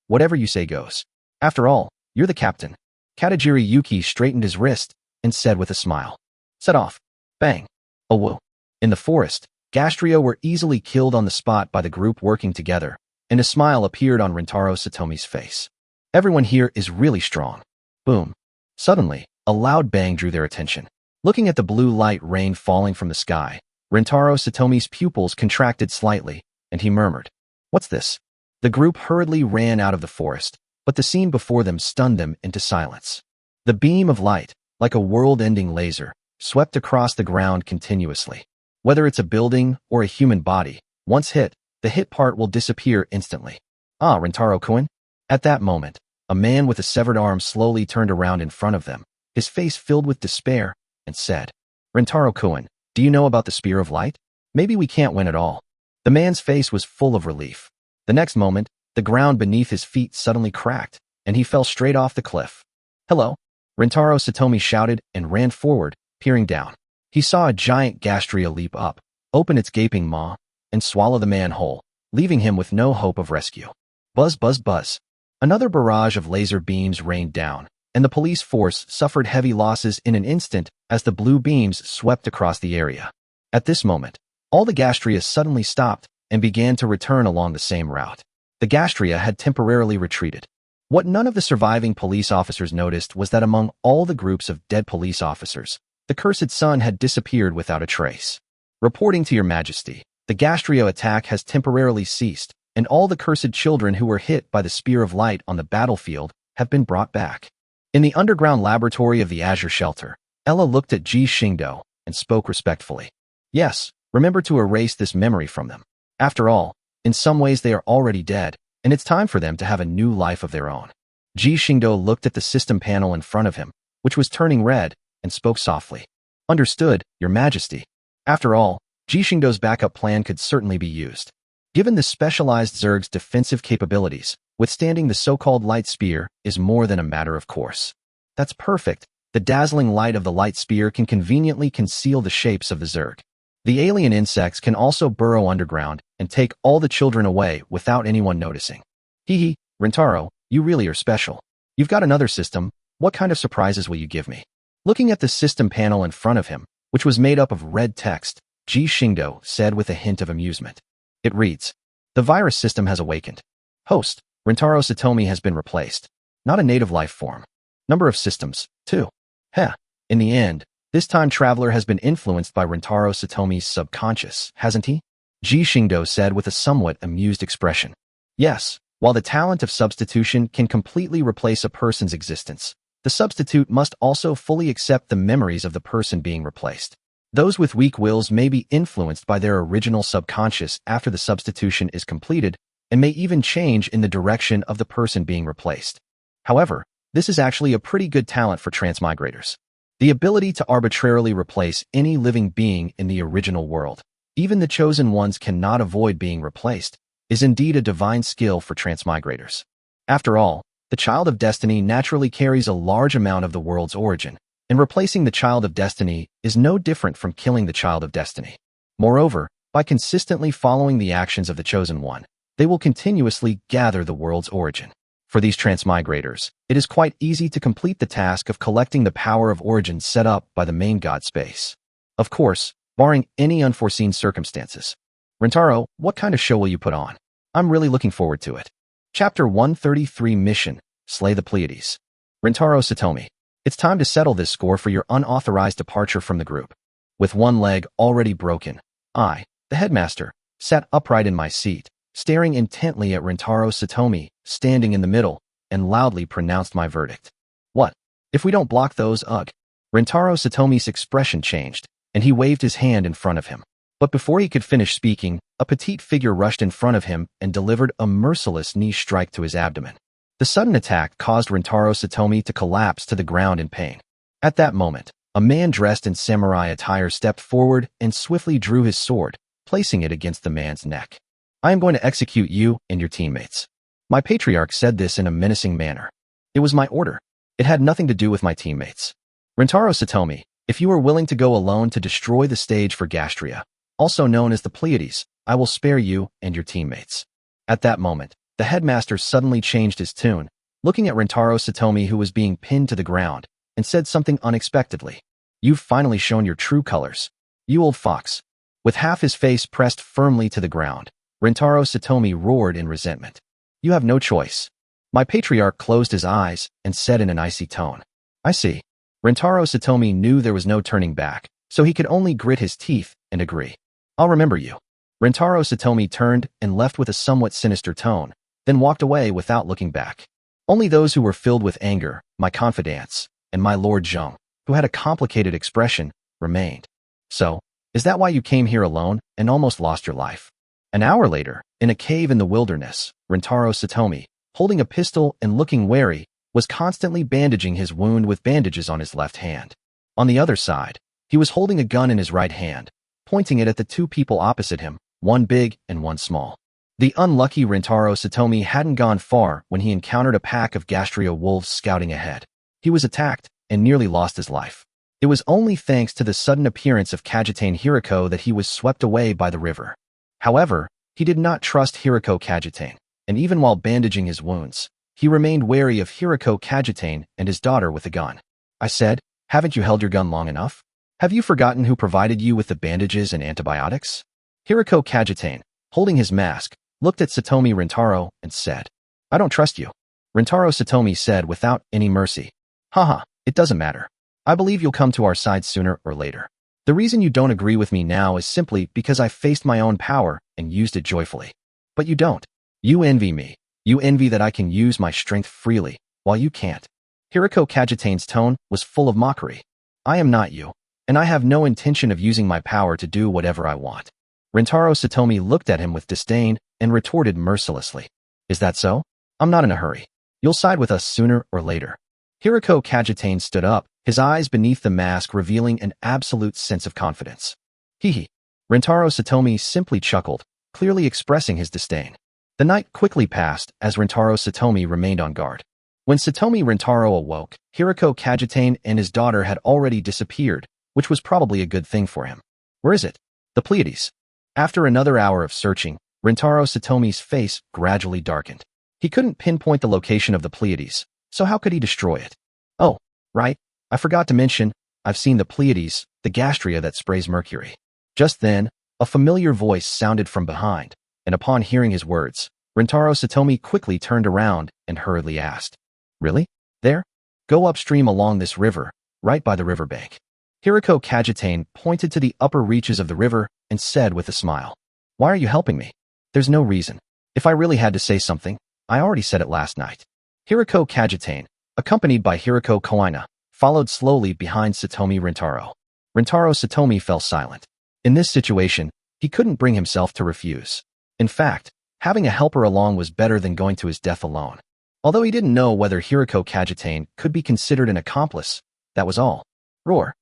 Speaker 1: Whatever you say goes. After all, you're the captain. Katajiri Yuki straightened his wrist and said with a smile. Set off. Bang. Oh whoa. In the forest, gastria were easily killed on the spot by the group working together, and a smile appeared on Rintaro Satomi's face. Everyone here is really strong. Boom. Suddenly, a loud bang drew their attention. Looking at the blue light rain falling from the sky, Rintaro Satomi's pupils contracted slightly, and he murmured, What's this? The group hurriedly ran out of the forest, but the scene before them stunned them into silence. The beam of light, like a world-ending laser, swept across the ground continuously. Whether it's a building or a human body, once hit, the hit part will disappear instantly. Ah, Rintaro-kun? At that moment, a man with a severed arm slowly turned around in front of them, his face filled with despair, and said, Rintaro-kun, do you know about the Spear of Light? Maybe we can't win at all. The man's face was full of relief. The next moment, the ground beneath his feet suddenly cracked, and he fell straight off the cliff. "Hello," Rintaro Satomi shouted and ran forward, peering down. He saw a giant gastria leap up, open its gaping maw, and swallow the man whole, leaving him with no hope of rescue. Buzz, buzz, buzz. Another barrage of laser beams rained down, and the police force suffered heavy losses in an instant as the blue beams swept across the area. At this moment, all the gastria suddenly stopped and began to return along the same route. The gastria had temporarily retreated. What none of the surviving police officers noticed was that among all the groups of dead police officers, the cursed sun had disappeared without a trace. "Reporting to your majesty, the gastria attack has temporarily ceased, and all the cursed children who were hit by the spear of light on the battlefield have been brought back." In the underground laboratory of the Azure Shelter, Ella looked at Ji Xingdou and spoke respectfully. "Yes, remember to erase this memory from them. After all, in some ways they are already dead, and it's time for them to have a new life of their own." Ji Xingdou looked at the system panel in front of him, which was turning red, and spoke softly. "Understood, your majesty." After all, Ji Xingdou's backup plan could certainly be used. Given the specialized Zerg's defensive capabilities, withstanding the so-called light spear is more than a matter of course. That's perfect. The dazzling light of the light spear can conveniently conceal the shapes of the Zerg. The alien insects can also burrow underground and take all the children away without anyone noticing. Hee, Rintaro, you really are special. You've got another system. What kind of surprises will you give me? Looking at the system panel in front of him, which was made up of red text, Ji Xingdou said with a hint of amusement. It reads, "The virus system has awakened. Host, Rintaro Satomi has been replaced. Not a native life form. Number of systems, 2. Heh. In the end, this time traveler has been influenced by Rintaro Satomi's subconscious, hasn't he?" Ji Xingdou said with a somewhat amused expression. "Yes, while the talent of substitution can completely replace a person's existence, the substitute must also fully accept the memories of the person being replaced. Those with weak wills may be influenced by their original subconscious after the substitution is completed and may even change in the direction of the person being replaced. However, this is actually a pretty good talent for transmigrators. The ability to arbitrarily replace any living being in the original world, even the chosen ones cannot avoid being replaced, is indeed a divine skill for transmigrators. After all, the Child of Destiny naturally carries a large amount of the world's origin, and replacing the Child of Destiny is no different from killing the Child of Destiny. Moreover, by consistently following the actions of the Chosen One, they will continuously gather the world's origin. For these transmigrators, it is quite easy to complete the task of collecting the power of origin set up by the main god space. Of course, barring any unforeseen circumstances. Rintaro, what kind of show will you put on? I'm really looking forward to it. Chapter 133 Mission, Slay the Pleiades. Rintaro Satomi, it's time to settle this score for your unauthorized departure from the group. With one leg already broken, I, the headmaster, sat upright in my seat, staring intently at Rintaro Satomi, standing in the middle, and loudly pronounced my verdict. What? If we don't block those, ugh. Rintaro Satomi's expression changed, and he waved his hand in front of him. But before he could finish speaking, a petite figure rushed in front of him and delivered a merciless knee strike to his abdomen. The sudden attack caused Rintaro Satomi to collapse to the ground in pain. At that moment, a man dressed in samurai attire stepped forward and swiftly drew his sword, placing it against the man's neck. "I am going to execute you and your teammates." My patriarch said this in a menacing manner. It was my order. It had nothing to do with my teammates. Rintaro Satomi, if you are willing to go alone to destroy the stage for Gastria, also known as the Pleiades, I will spare you and your teammates. At that moment, the headmaster suddenly changed his tune, looking at Rintaro Satomi who was being pinned to the ground, and said something unexpectedly. "You've finally shown your true colors. You old fox." With half his face pressed firmly to the ground, Rintaro Satomi roared in resentment. "You have no choice." My patriarch closed his eyes and said in an icy tone, "I see." Rintaro Satomi knew there was no turning back, so he could only grit his teeth and agree. "I'll remember you." Rintaro Satomi turned and left with a somewhat sinister tone, then walked away without looking back. Only those who were filled with anger, my confidants, and my Lord Zheng, who had a complicated expression, remained. "So, is that why you came here alone and almost lost your life?" An hour later, in a cave in the wilderness, Rintaro Satomi, holding a pistol and looking wary, was constantly bandaging his wound with bandages on his left hand. On the other side, he was holding a gun in his right hand, pointing it at the two people opposite him, one big and one small. The unlucky Rintaro Satomi hadn't gone far when he encountered a pack of Gastria wolves scouting ahead. He was attacked and nearly lost his life. It was only thanks to the sudden appearance of Kajitane Hiriko that he was swept away by the river. However, he did not trust Hiriko Kajitane, and even while bandaging his wounds, he remained wary of Hiriko Kajitane and his daughter with a gun. I said, haven't you held your gun long enough? Have you forgotten who provided you with the bandages and antibiotics? Hiriko Kajitane, holding his mask, looked at Satomi Rintaro and said, I don't trust you. Rintaro Satomi said without any mercy. Haha, it doesn't matter. I believe you'll come to our side sooner or later. The reason you don't agree with me now is simply because I faced my own power and used it joyfully. But you don't. You envy me. You envy that I can use my strength freely, while you can't. Hiriko Kajitane's tone was full of mockery. I am not you, and I have no intention of using my power to do whatever I want. Rintaro Satomi looked at him with disdain and retorted mercilessly. Is that so? I'm not in a hurry. You'll side with us sooner or later. Hiriko Kajitane stood up, his eyes beneath the mask revealing an absolute sense of confidence. Hee. Rintaro Satomi simply chuckled, clearly expressing his disdain. The night quickly passed as Rintaro Satomi remained on guard. When Satomi Rintaro awoke, Hiriko Kajitane and his daughter had already disappeared, which was probably a good thing for him. Where is it? The Pleiades. After another hour of searching, Rintaro Satomi's face gradually darkened. He couldn't pinpoint the location of the Pleiades, so how could he destroy it? Oh, right. I forgot to mention, I've seen the Pleiades, the Gastria that sprays mercury. Just then, a familiar voice sounded from behind, and upon hearing his words, Rintaro Satomi quickly turned around and hurriedly asked, Really? There? Go upstream along this river, right by the riverbank. Hiriko Kajitane pointed to the upper reaches of the river and said with a smile, Why are you helping me? There's no reason. If I really had to say something, I already said it last night. Hiriko Kajitane, accompanied by Hiriko Koina, followed slowly behind Satomi Rintaro. Rintaro Satomi fell silent. In this situation, he couldn't bring himself to refuse. In fact, having a helper along was better than going to his death alone. Although he didn't know whether Hiriko Kajitane could be considered an accomplice, that was all. Roar.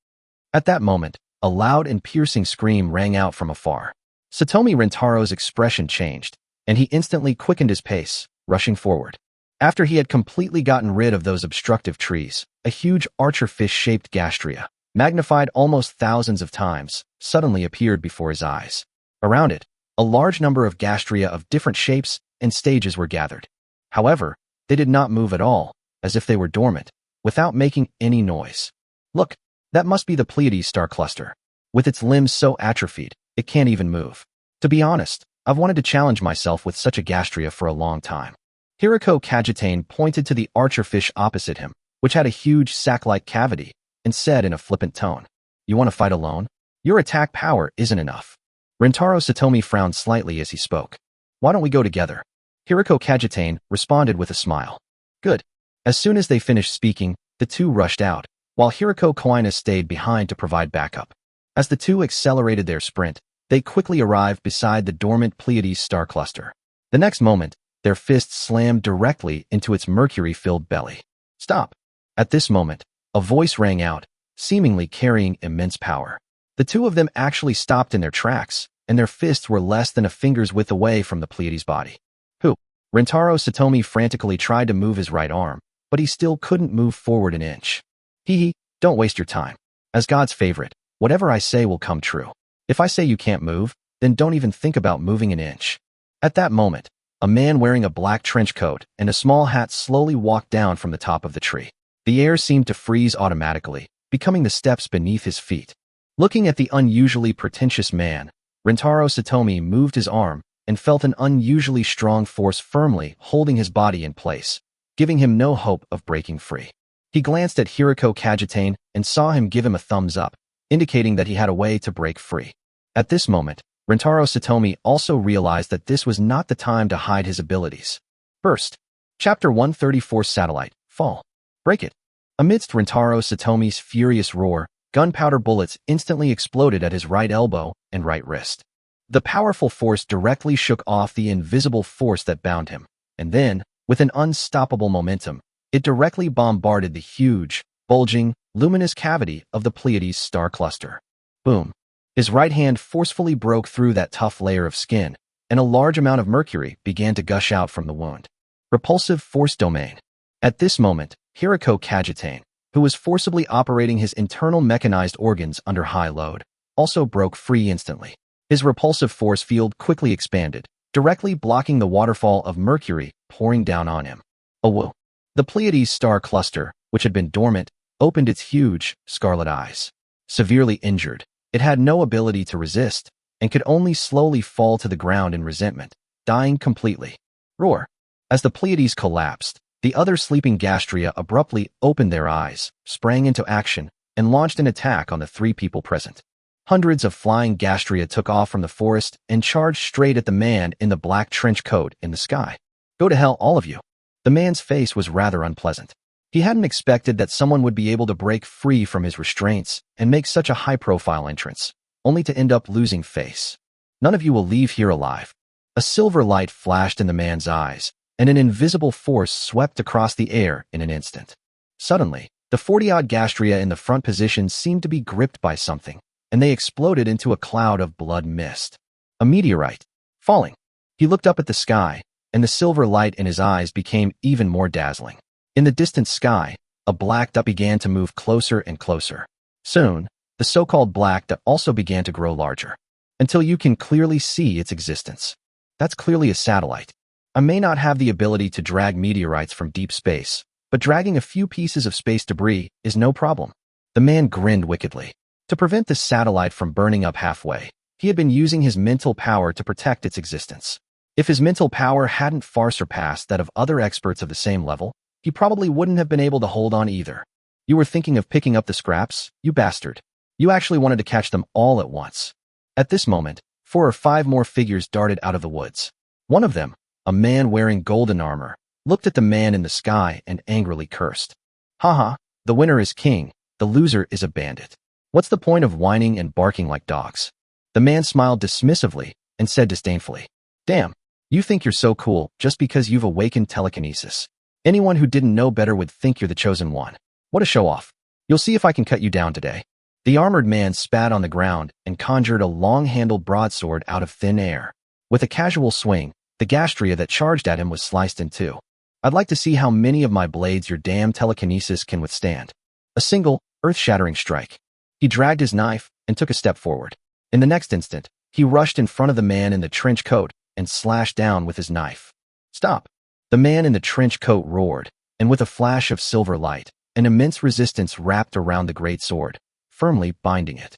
Speaker 1: At that moment, a loud and piercing scream rang out from afar. Satomi Rintaro's expression changed, and he instantly quickened his pace, rushing forward. After he had completely gotten rid of those obstructive trees, a huge archerfish-shaped gastria, magnified almost thousands of times, suddenly appeared before his eyes. Around it, a large number of gastria of different shapes and stages were gathered. However, they did not move at all, as if they were dormant, without making any noise. Look, that must be the Pleiades star cluster. With its limbs so atrophied, it can't even move. To be honest, I've wanted to challenge myself with such a gastria for a long time. Hiriko Kajitane pointed to the archerfish opposite him, which had a huge sac-like cavity, and said in a flippant tone, You want to fight alone? Your attack power isn't enough. Rintaro Satomi frowned slightly as he spoke. Why don't we go together? Hiriko Kajitane responded with a smile. Good. As soon as they finished speaking, the two rushed out, while Hiriko Koina stayed behind to provide backup. As the two accelerated their sprint, they quickly arrived beside the dormant Pleiades star cluster. The next moment, their fists slammed directly into its mercury-filled belly. Stop! At this moment, a voice rang out, seemingly carrying immense power. The two of them actually stopped in their tracks, and their fists were less than a finger's width away from the Pleiades body. Who? Rintaro Satomi frantically tried to move his right arm, but he still couldn't move forward an inch. Hee, don't waste your time. As God's favorite, whatever I say will come true. If I say you can't move, then don't even think about moving an inch. At that moment, a man wearing a black trench coat and a small hat slowly walked down from the top of the tree. The air seemed to freeze automatically, becoming the steps beneath his feet. Looking at the unusually pretentious man, Rintaro Satomi moved his arm and felt an unusually strong force firmly holding his body in place, giving him no hope of breaking free. He glanced at Hiriko Kajitane and saw him give him a thumbs up, indicating that he had a way to break free. At this moment, Rintaro Satomi also realized that this was not the time to hide his abilities. First, Chapter 134 Satellite, Fall. Break it. Amidst Rintaro Satomi's furious roar, gunpowder bullets instantly exploded at his right elbow and right wrist. The powerful force directly shook off the invisible force that bound him, and then, with an unstoppable momentum, it directly bombarded the huge, bulging, luminous cavity of the Pleiades star cluster. Boom. His right hand forcefully broke through that tough layer of skin, and a large amount of mercury began to gush out from the wound. Repulsive force domain. At this moment, Hiriko Kajitane, who was forcibly operating his internal mechanized organs under high load, also broke free instantly. His repulsive force field quickly expanded, directly blocking the waterfall of mercury pouring down on him. Whoa! The Pleiades star cluster, which had been dormant, opened its huge, scarlet eyes. Severely injured, it had no ability to resist, and could only slowly fall to the ground in resentment, dying completely. Roar! As the Pleiades collapsed, the other sleeping gastria abruptly opened their eyes, sprang into action, and launched an attack on the three people present. Hundreds of flying gastria took off from the forest and charged straight at the man in the black trench coat in the sky. Go to hell, all of you. The man's face was rather unpleasant. He hadn't expected that someone would be able to break free from his restraints and make such a high-profile entrance, only to end up losing face. None of you will leave here alive. A silver light flashed in the man's eyes, and an invisible force swept across the air in an instant. Suddenly, the 40-odd gastria in the front position seemed to be gripped by something, and they exploded into a cloud of blood mist. A meteorite. Falling. He looked up at the sky, and the silver light in his eyes became even more dazzling. In the distant sky, a black dot began to move closer and closer. Soon, the so-called black dot also began to grow larger, until you can clearly see its existence. That's clearly a satellite. I may not have the ability to drag meteorites from deep space, but dragging a few pieces of space debris is no problem. The man grinned wickedly. To prevent the satellite from burning up halfway, he had been using his mental power to protect its existence. If his mental power hadn't far surpassed that of other experts of the same level, he probably wouldn't have been able to hold on either. You were thinking of picking up the scraps, you bastard. You actually wanted to catch them all at once. At this moment, 4 or 5 more figures darted out of the woods. One of them, a man wearing golden armor, looked at the man in the sky and angrily cursed. Haha, the winner is king, the loser is a bandit. What's the point of whining and barking like dogs? The man smiled dismissively and said disdainfully, Damn, you think you're so cool just because you've awakened telekinesis. Anyone who didn't know better would think you're the chosen one. What a show-off. You'll see if I can cut you down today. The armored man spat on the ground and conjured a long-handled broadsword out of thin air. With a casual swing, the gastria that charged at him was sliced in two. I'd like to see how many of my blades your damn telekinesis can withstand. A single, earth-shattering strike. He dragged his knife and took a step forward. In the next instant, he rushed in front of the man in the trench coat and slashed down with his knife. Stop! The man in the trench coat roared, and with a flash of silver light, an immense resistance wrapped around the great sword, firmly binding it.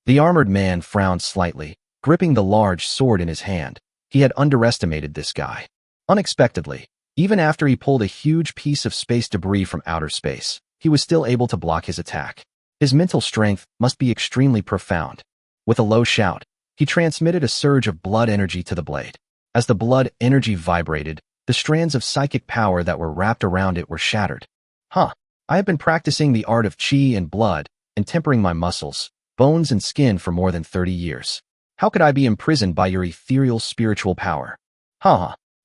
Speaker 1: The armored man frowned slightly, gripping the large sword in his hand. He had underestimated this guy. Unexpectedly, even after he pulled a huge piece of space debris from outer space, he was still able to block his attack. His mental strength must be extremely profound. With a low shout, he transmitted a surge of blood energy to the blade. As the blood energy vibrated, the strands of psychic power that were wrapped around it were shattered. I have been practicing the art of chi and blood and tempering my muscles, bones and skin for more than 30 years. How could I be imprisoned by your ethereal spiritual power?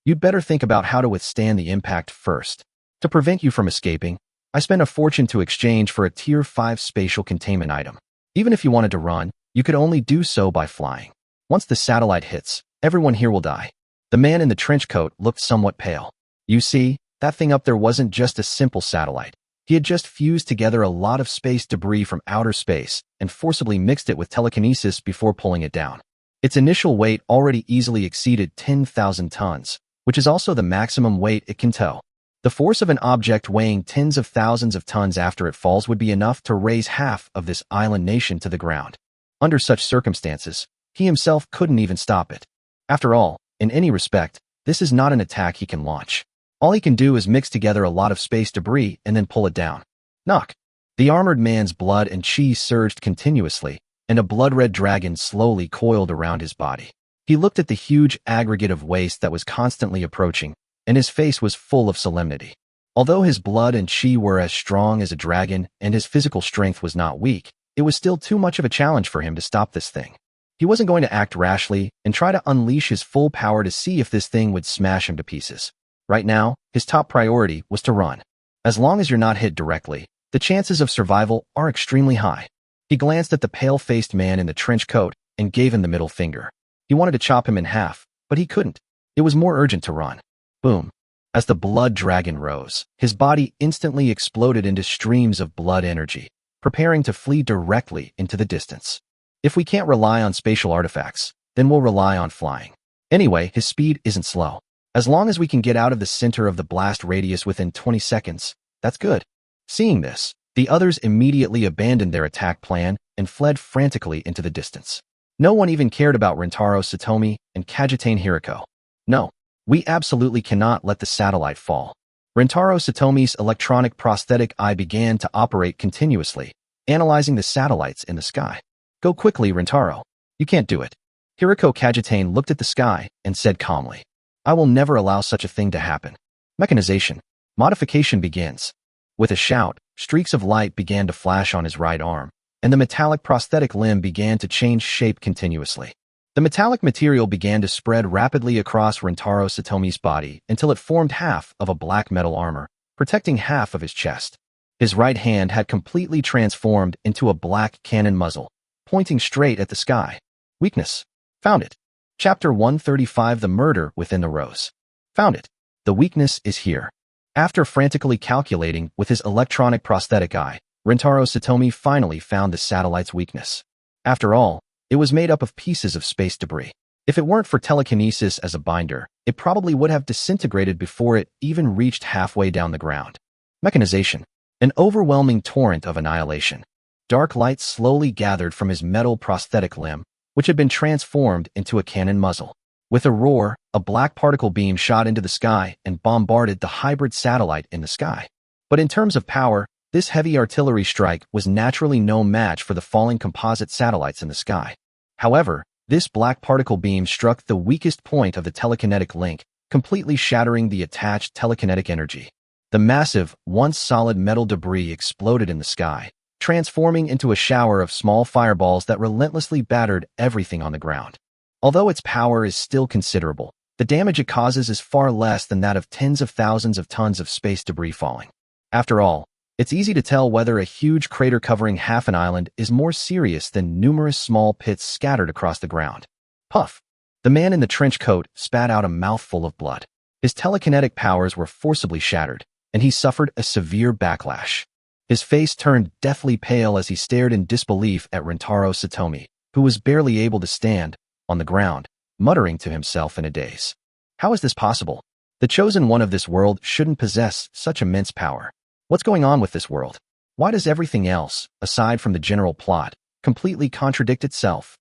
Speaker 1: You'd better think about how to withstand the impact first. To prevent you from escaping, I spent a fortune to exchange for a Tier 5 spatial containment item. Even if you wanted to run, you could only do so by flying. Once the satellite hits, everyone here will die. The man in the trench coat looked somewhat pale. You see, that thing up there wasn't just a simple satellite. He had just fused together a lot of space debris from outer space and forcibly mixed it with telekinesis before pulling it down. Its initial weight already easily exceeded 10,000 tons, which is also the maximum weight it can tow. The force of an object weighing tens of thousands of tons after it falls would be enough to raise half of this island nation to the ground. Under such circumstances, he himself couldn't even stop it. After all, in any respect, this is not an attack he can launch. All he can do is mix together a lot of space debris and then pull it down. Knock! The armored man's blood and chi surged continuously, and a blood-red dragon slowly coiled around his body. He looked at the huge aggregate of waste that was constantly approaching, and his face was full of solemnity. Although his blood and chi were as strong as a dragon and his physical strength was not weak, it was still too much of a challenge for him to stop this thing. He wasn't going to act rashly and try to unleash his full power to see if this thing would smash him to pieces. Right now, his top priority was to run. As long as you're not hit directly, the chances of survival are extremely high. He glanced at the pale-faced man in the trench coat and gave him the middle finger. He wanted to chop him in half, but he couldn't. It was more urgent to run. Boom. As the blood dragon rose, his body instantly exploded into streams of blood energy, preparing to flee directly into the distance. If we can't rely on spatial artifacts, then we'll rely on flying. Anyway, his speed isn't slow. As long as we can get out of the center of the blast radius within 20 seconds, that's good. Seeing this, the others immediately abandoned their attack plan and fled frantically into the distance. No one even cared about Rentaro Satomi and Kajitane Hiriko. No, we absolutely cannot let the satellite fall. Rentaro Satomi's electronic prosthetic eye began to operate continuously, analyzing the satellites in the sky. Go quickly, Rentaro. You can't do it. Hiriko Kajitane looked at the sky and said calmly, I will never allow such a thing to happen. Mechanization. Modification begins. With a shout, streaks of light began to flash on his right arm, and the metallic prosthetic limb began to change shape continuously. The metallic material began to spread rapidly across Rentaro Satomi's body until it formed half of a black metal armor, protecting half of his chest. His right hand had completely transformed into a black cannon muzzle, pointing straight at the sky. Weakness. Found it. Chapter 135 The Murder Within the Rose. Found it. The weakness is here. After frantically calculating with his electronic prosthetic eye, Rentaro Satomi finally found the satellite's weakness. After all, it was made up of pieces of space debris. If it weren't for telekinesis as a binder, it probably would have disintegrated before it even reached halfway down the ground. Mechanization. An overwhelming torrent of annihilation. Dark light slowly gathered from his metal prosthetic limb, which had been transformed into a cannon muzzle. With a roar, a black particle beam shot into the sky and bombarded the hybrid satellite in the sky. But in terms of power, this heavy artillery strike was naturally no match for the falling composite satellites in the sky. However, this black particle beam struck the weakest point of the telekinetic link, completely shattering the attached telekinetic energy. The massive, once solid metal debris exploded in the sky, transforming into a shower of small fireballs that relentlessly battered everything on the ground. Although its power is still considerable, the damage it causes is far less than that of tens of thousands of tons of space debris falling. After all, it's easy to tell whether a huge crater covering half an island is more serious than numerous small pits scattered across the ground. Puff! The man in the trench coat spat out a mouthful of blood. His telekinetic powers were forcibly shattered, and he suffered a severe backlash. His face turned deathly pale as he stared in disbelief at Rentaro Satomi, who was barely able to stand on the ground, muttering to himself in a daze. How is this possible? The chosen one of this world shouldn't possess such immense power. What's going on with this world? Why does everything else, aside from the general plot, completely contradict itself?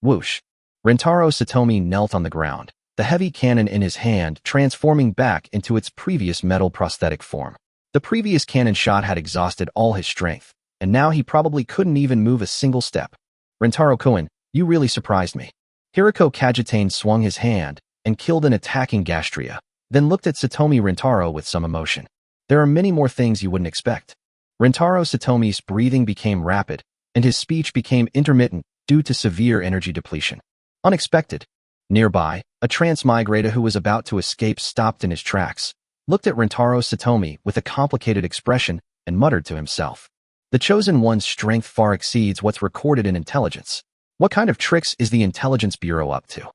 Speaker 1: Whoosh! Rentaro Satomi knelt on the ground, the heavy cannon in his hand transforming back into its previous metal prosthetic form. The previous cannon shot had exhausted all his strength, and now he probably couldn't even move a single step. Rentaro-kun, you really surprised me. Hiriko Kajitane swung his hand and killed an attacking Gastria, then looked at Satomi Rentaro with some emotion. There are many more things you wouldn't expect. Rentaro Satomi's breathing became rapid, and his speech became intermittent due to severe energy depletion. Unexpected. Nearby, a transmigrator who was about to escape stopped in his tracks, looked at Rentaro Satomi with a complicated expression, and muttered to himself. The chosen one's strength far exceeds what's recorded in intelligence. What kind of tricks is the Intelligence Bureau up to?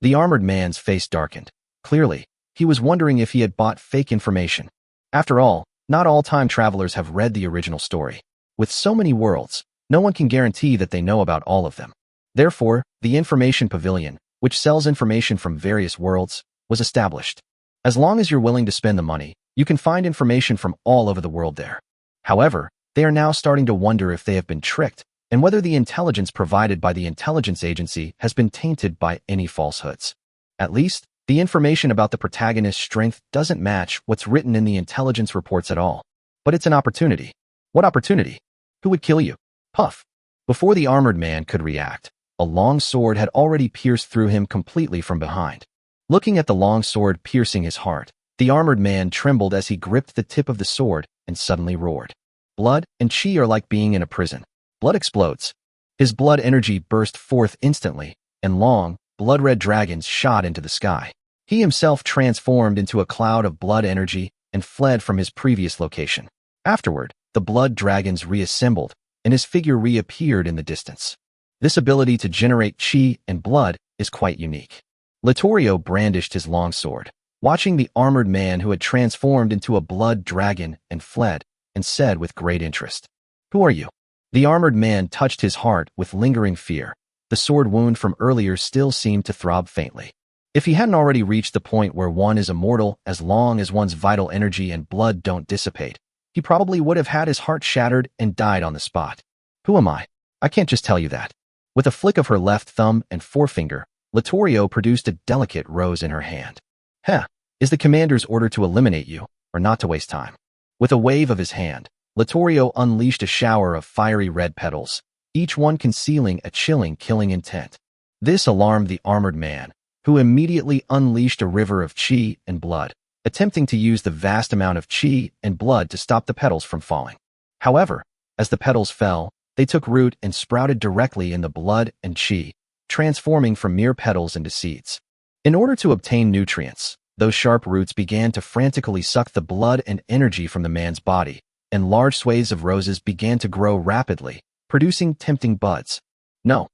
Speaker 1: The armored man's face darkened. Clearly, he was wondering if he had bought fake information. After all, not all time travelers have read the original story. With so many worlds, no one can guarantee that they know about all of them. Therefore, the Information Pavilion, which sells information from various worlds, was established. As long as you're willing to spend the money, you can find information from all over the world there. However, they are now starting to wonder if they have been tricked, and whether the intelligence provided by the intelligence agency has been tainted by any falsehoods. At least, the information about the protagonist's strength doesn't match what's written in the intelligence reports at all. But it's an opportunity. What opportunity? Who would kill you? Puff! Before the armored man could react, a long sword had already pierced through him completely from behind. Looking at the long sword piercing his heart, the armored man trembled as he gripped the tip of the sword and suddenly roared. Blood and chi are like being in a prison. Blood explodes. His blood energy burst forth instantly, and long, blood-red dragons shot into the sky. He himself transformed into a cloud of blood energy and fled from his previous location. Afterward, the blood dragons reassembled and his figure reappeared in the distance. This ability to generate chi and blood is quite unique. Littorio brandished his longsword, watching the armored man who had transformed into a blood dragon and fled, and said with great interest, "Who are you?" The armored man touched his heart with lingering fear. The sword wound from earlier still seemed to throb faintly. If he hadn't already reached the point where one is immortal as long as one's vital energy and blood don't dissipate, he probably would have had his heart shattered and died on the spot. "Who am I? I can't just tell you that." With a flick of her left thumb and forefinger, Littorio produced a delicate rose in her hand. Is the commander's order to eliminate you, or not to waste time?" With a wave of his hand, Littorio unleashed a shower of fiery red petals, each one concealing a chilling killing intent. This alarmed the armored man, who immediately unleashed a river of chi and blood, attempting to use the vast amount of chi and blood to stop the petals from falling. However, as the petals fell, they took root and sprouted directly in the blood and chi, transforming from mere petals into seeds. In order to obtain nutrients, those sharp roots began to frantically suck the blood and energy from the man's body, and large swathes of roses began to grow rapidly, producing tempting buds. No.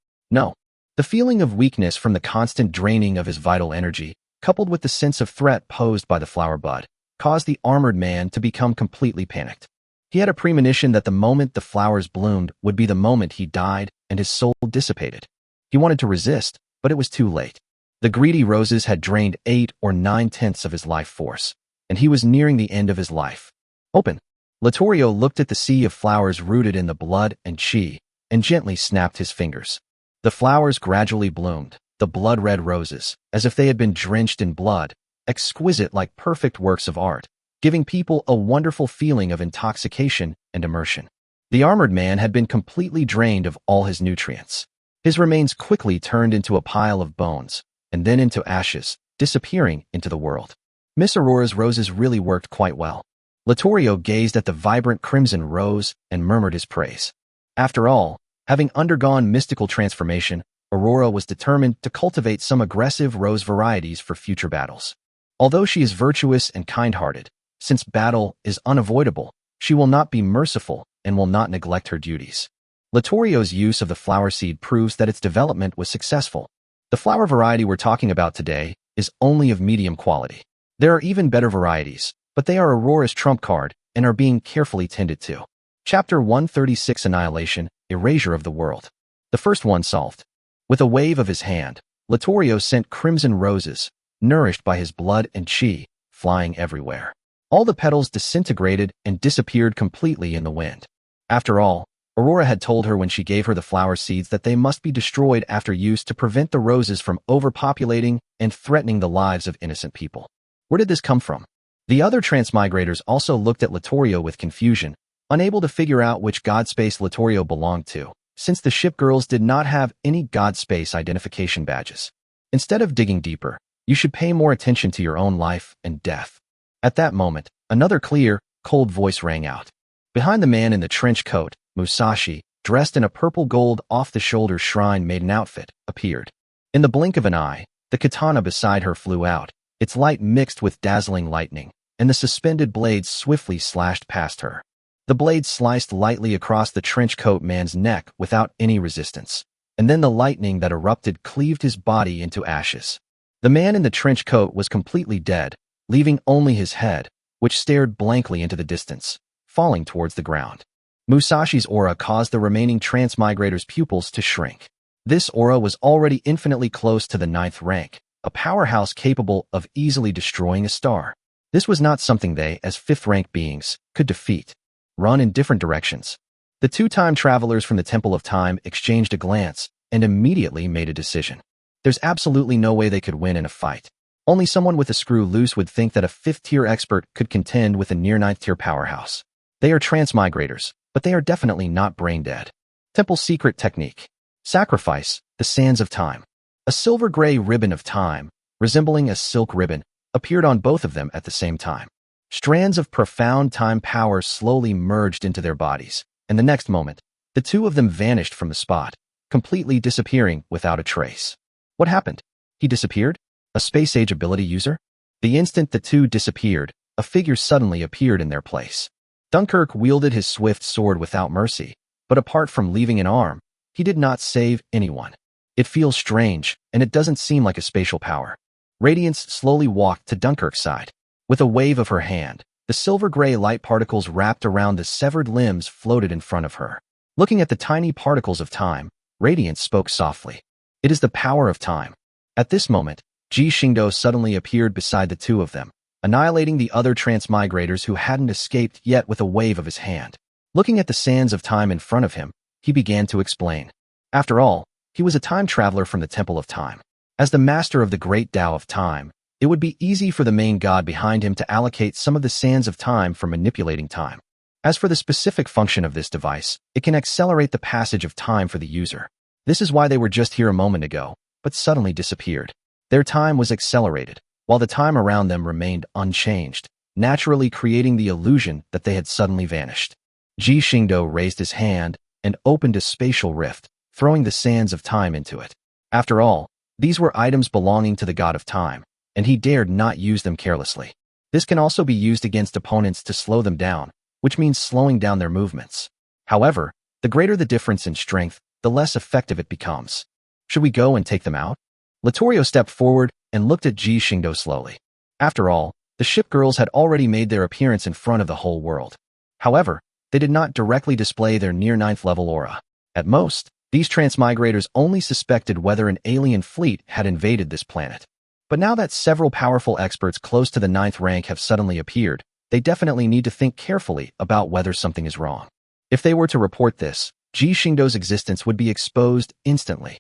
Speaker 1: The feeling of weakness from the constant draining of his vital energy, coupled with the sense of threat posed by the flower bud, caused the armored man to become completely panicked. He had a premonition that the moment the flowers bloomed would be the moment he died and his soul dissipated. He wanted to resist, but it was too late. The greedy roses had drained 8 or 9/10 of his life force, and he was nearing the end of his life. "Open." Littorio looked at the sea of flowers rooted in the blood and chi, and gently snapped his fingers. The flowers gradually bloomed, the blood-red roses, as if they had been drenched in blood, exquisite like perfect works of art, giving people a wonderful feeling of intoxication and immersion. The armored man had been completely drained of all his nutrients. His remains quickly turned into a pile of bones, and then into ashes, disappearing into the world. Miss Aurora's roses really worked quite well. Littorio gazed at the vibrant crimson rose and murmured his praise. After all, having undergone mystical transformation, Aurora was determined to cultivate some aggressive rose varieties for future battles. Although she is virtuous and kind-hearted, since battle is unavoidable, she will not be merciful and will not neglect her duties. Littorio's use of the flower seed proves that its development was successful. The flower variety we're talking about today is only of medium quality. There are even better varieties, but they are Aurora's trump card and are being carefully tended to. Chapter 136 Annihilation, Erasure of the World. The first one solved. With a wave of his hand, Littorio sent crimson roses, nourished by his blood and chi, flying everywhere. All the petals disintegrated and disappeared completely in the wind. After all, Aurora had told her when she gave her the flower seeds that they must be destroyed after use to prevent the roses from overpopulating and threatening the lives of innocent people. Where did this come from? The other transmigrators also looked at Littorio with confusion, unable to figure out which god space Littorio belonged to, since the Shipgirls did not have any god space identification badges. Instead of digging deeper, you should pay more attention to your own life and death. At that moment, another clear, cold voice rang out. Behind the man in the trench coat, Musashi, dressed in a purple gold off-the-shoulder shrine maiden outfit, appeared. In the blink of an eye, the katana beside her flew out, its light mixed with dazzling lightning, and the suspended blades swiftly slashed past her. The blade sliced lightly across the trench coat man's neck without any resistance, and then the lightning that erupted cleaved his body into ashes. The man in the trench coat was completely dead, leaving only his head, which stared blankly into the distance, falling towards the ground. Musashi's aura caused the remaining transmigrator's pupils to shrink. This aura was already infinitely close to the 9th rank, a powerhouse capable of easily destroying a star. This was not something they, as 5th-rank beings, could defeat. Run in different directions. The two time travelers from the Temple of Time exchanged a glance and immediately made a decision. There's absolutely no way they could win in a fight. Only someone with a screw loose would think that a 5th-tier expert could contend with a near 9th-tier powerhouse. They are transmigrators, but they are definitely not brain-dead. Temple secret technique. Sacrifice, the sands of time. A silver-gray ribbon of time, resembling a silk ribbon, appeared on both of them at the same time. Strands of profound time power slowly merged into their bodies, and the next moment, the two of them vanished from the spot, completely disappearing without a trace. What happened? He disappeared? A space-age ability user? The instant the two disappeared, a figure suddenly appeared in their place. Dunkirk wielded his swift sword without mercy, But apart from leaving an arm, he did not save anyone. It feels strange, and it doesn't seem like a spatial power. Radiance slowly walked to Dunkirk's side. With a wave of her hand, the silver-gray light particles wrapped around the severed limbs floated in front of her. Looking at the tiny particles of time, Radiance spoke softly. It is the power of time. At this moment, Ji Xingdou suddenly appeared beside the two of them, annihilating the other transmigrators who hadn't escaped yet with a wave of his hand. Looking at the sands of time in front of him, he began to explain. After all, he was a time traveler from the Temple of Time. As the master of the great Tao of time, it would be easy for the main god behind him to allocate some of the sands of time for manipulating time. As for the specific function of this device, it can accelerate the passage of time for the user. This is why they were just here a moment ago, but suddenly disappeared. Their time was accelerated, while the time around them remained unchanged, naturally creating the illusion that they had suddenly vanished. Ji Xingdou raised his hand and opened a spatial rift, throwing the sands of time into it. After all, these were items belonging to the god of time, and he dared not use them carelessly. This can also be used against opponents to slow them down, which means slowing down their movements. However, the greater the difference in strength, the less effective it becomes. Should we go and take them out? Littorio stepped forward and looked at Ji Xingdou slowly. After all, the Shipgirls had already made their appearance in front of the whole world. However, they did not directly display their near 9th level aura. At most, these transmigrators only suspected whether an alien fleet had invaded this planet. But now that several powerful experts close to the 9th rank have suddenly appeared, they definitely need to think carefully about whether something is wrong. If they were to report this, Ji Xingdou's existence would be exposed instantly.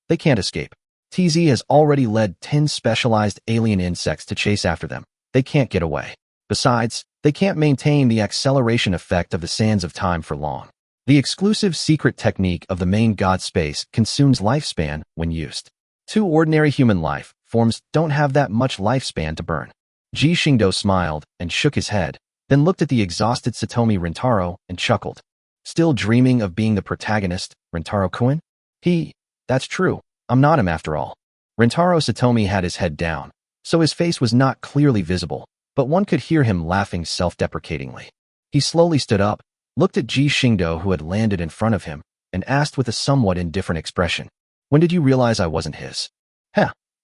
Speaker 1: They can't escape. TZ has already led 10 specialized alien insects to chase after them. They can't get away. Besides, they can't maintain the acceleration effect of the sands of time for long. The exclusive secret technique of the main god space consumes lifespan when used. 2 ordinary human life forms don't have that much lifespan to burn. Ji Xingdou smiled and shook his head, then looked at the exhausted Satomi Rintaro and chuckled. Still dreaming of being the protagonist, Rintaro-kun? That's true. I'm not him after all. Rintaro Satomi had his head down, so his face was not clearly visible, but one could hear him laughing self-deprecatingly. He slowly stood up, looked at Ji Xingdou who had landed in front of him, and asked with a somewhat indifferent expression, "When did you realize I wasn't his?"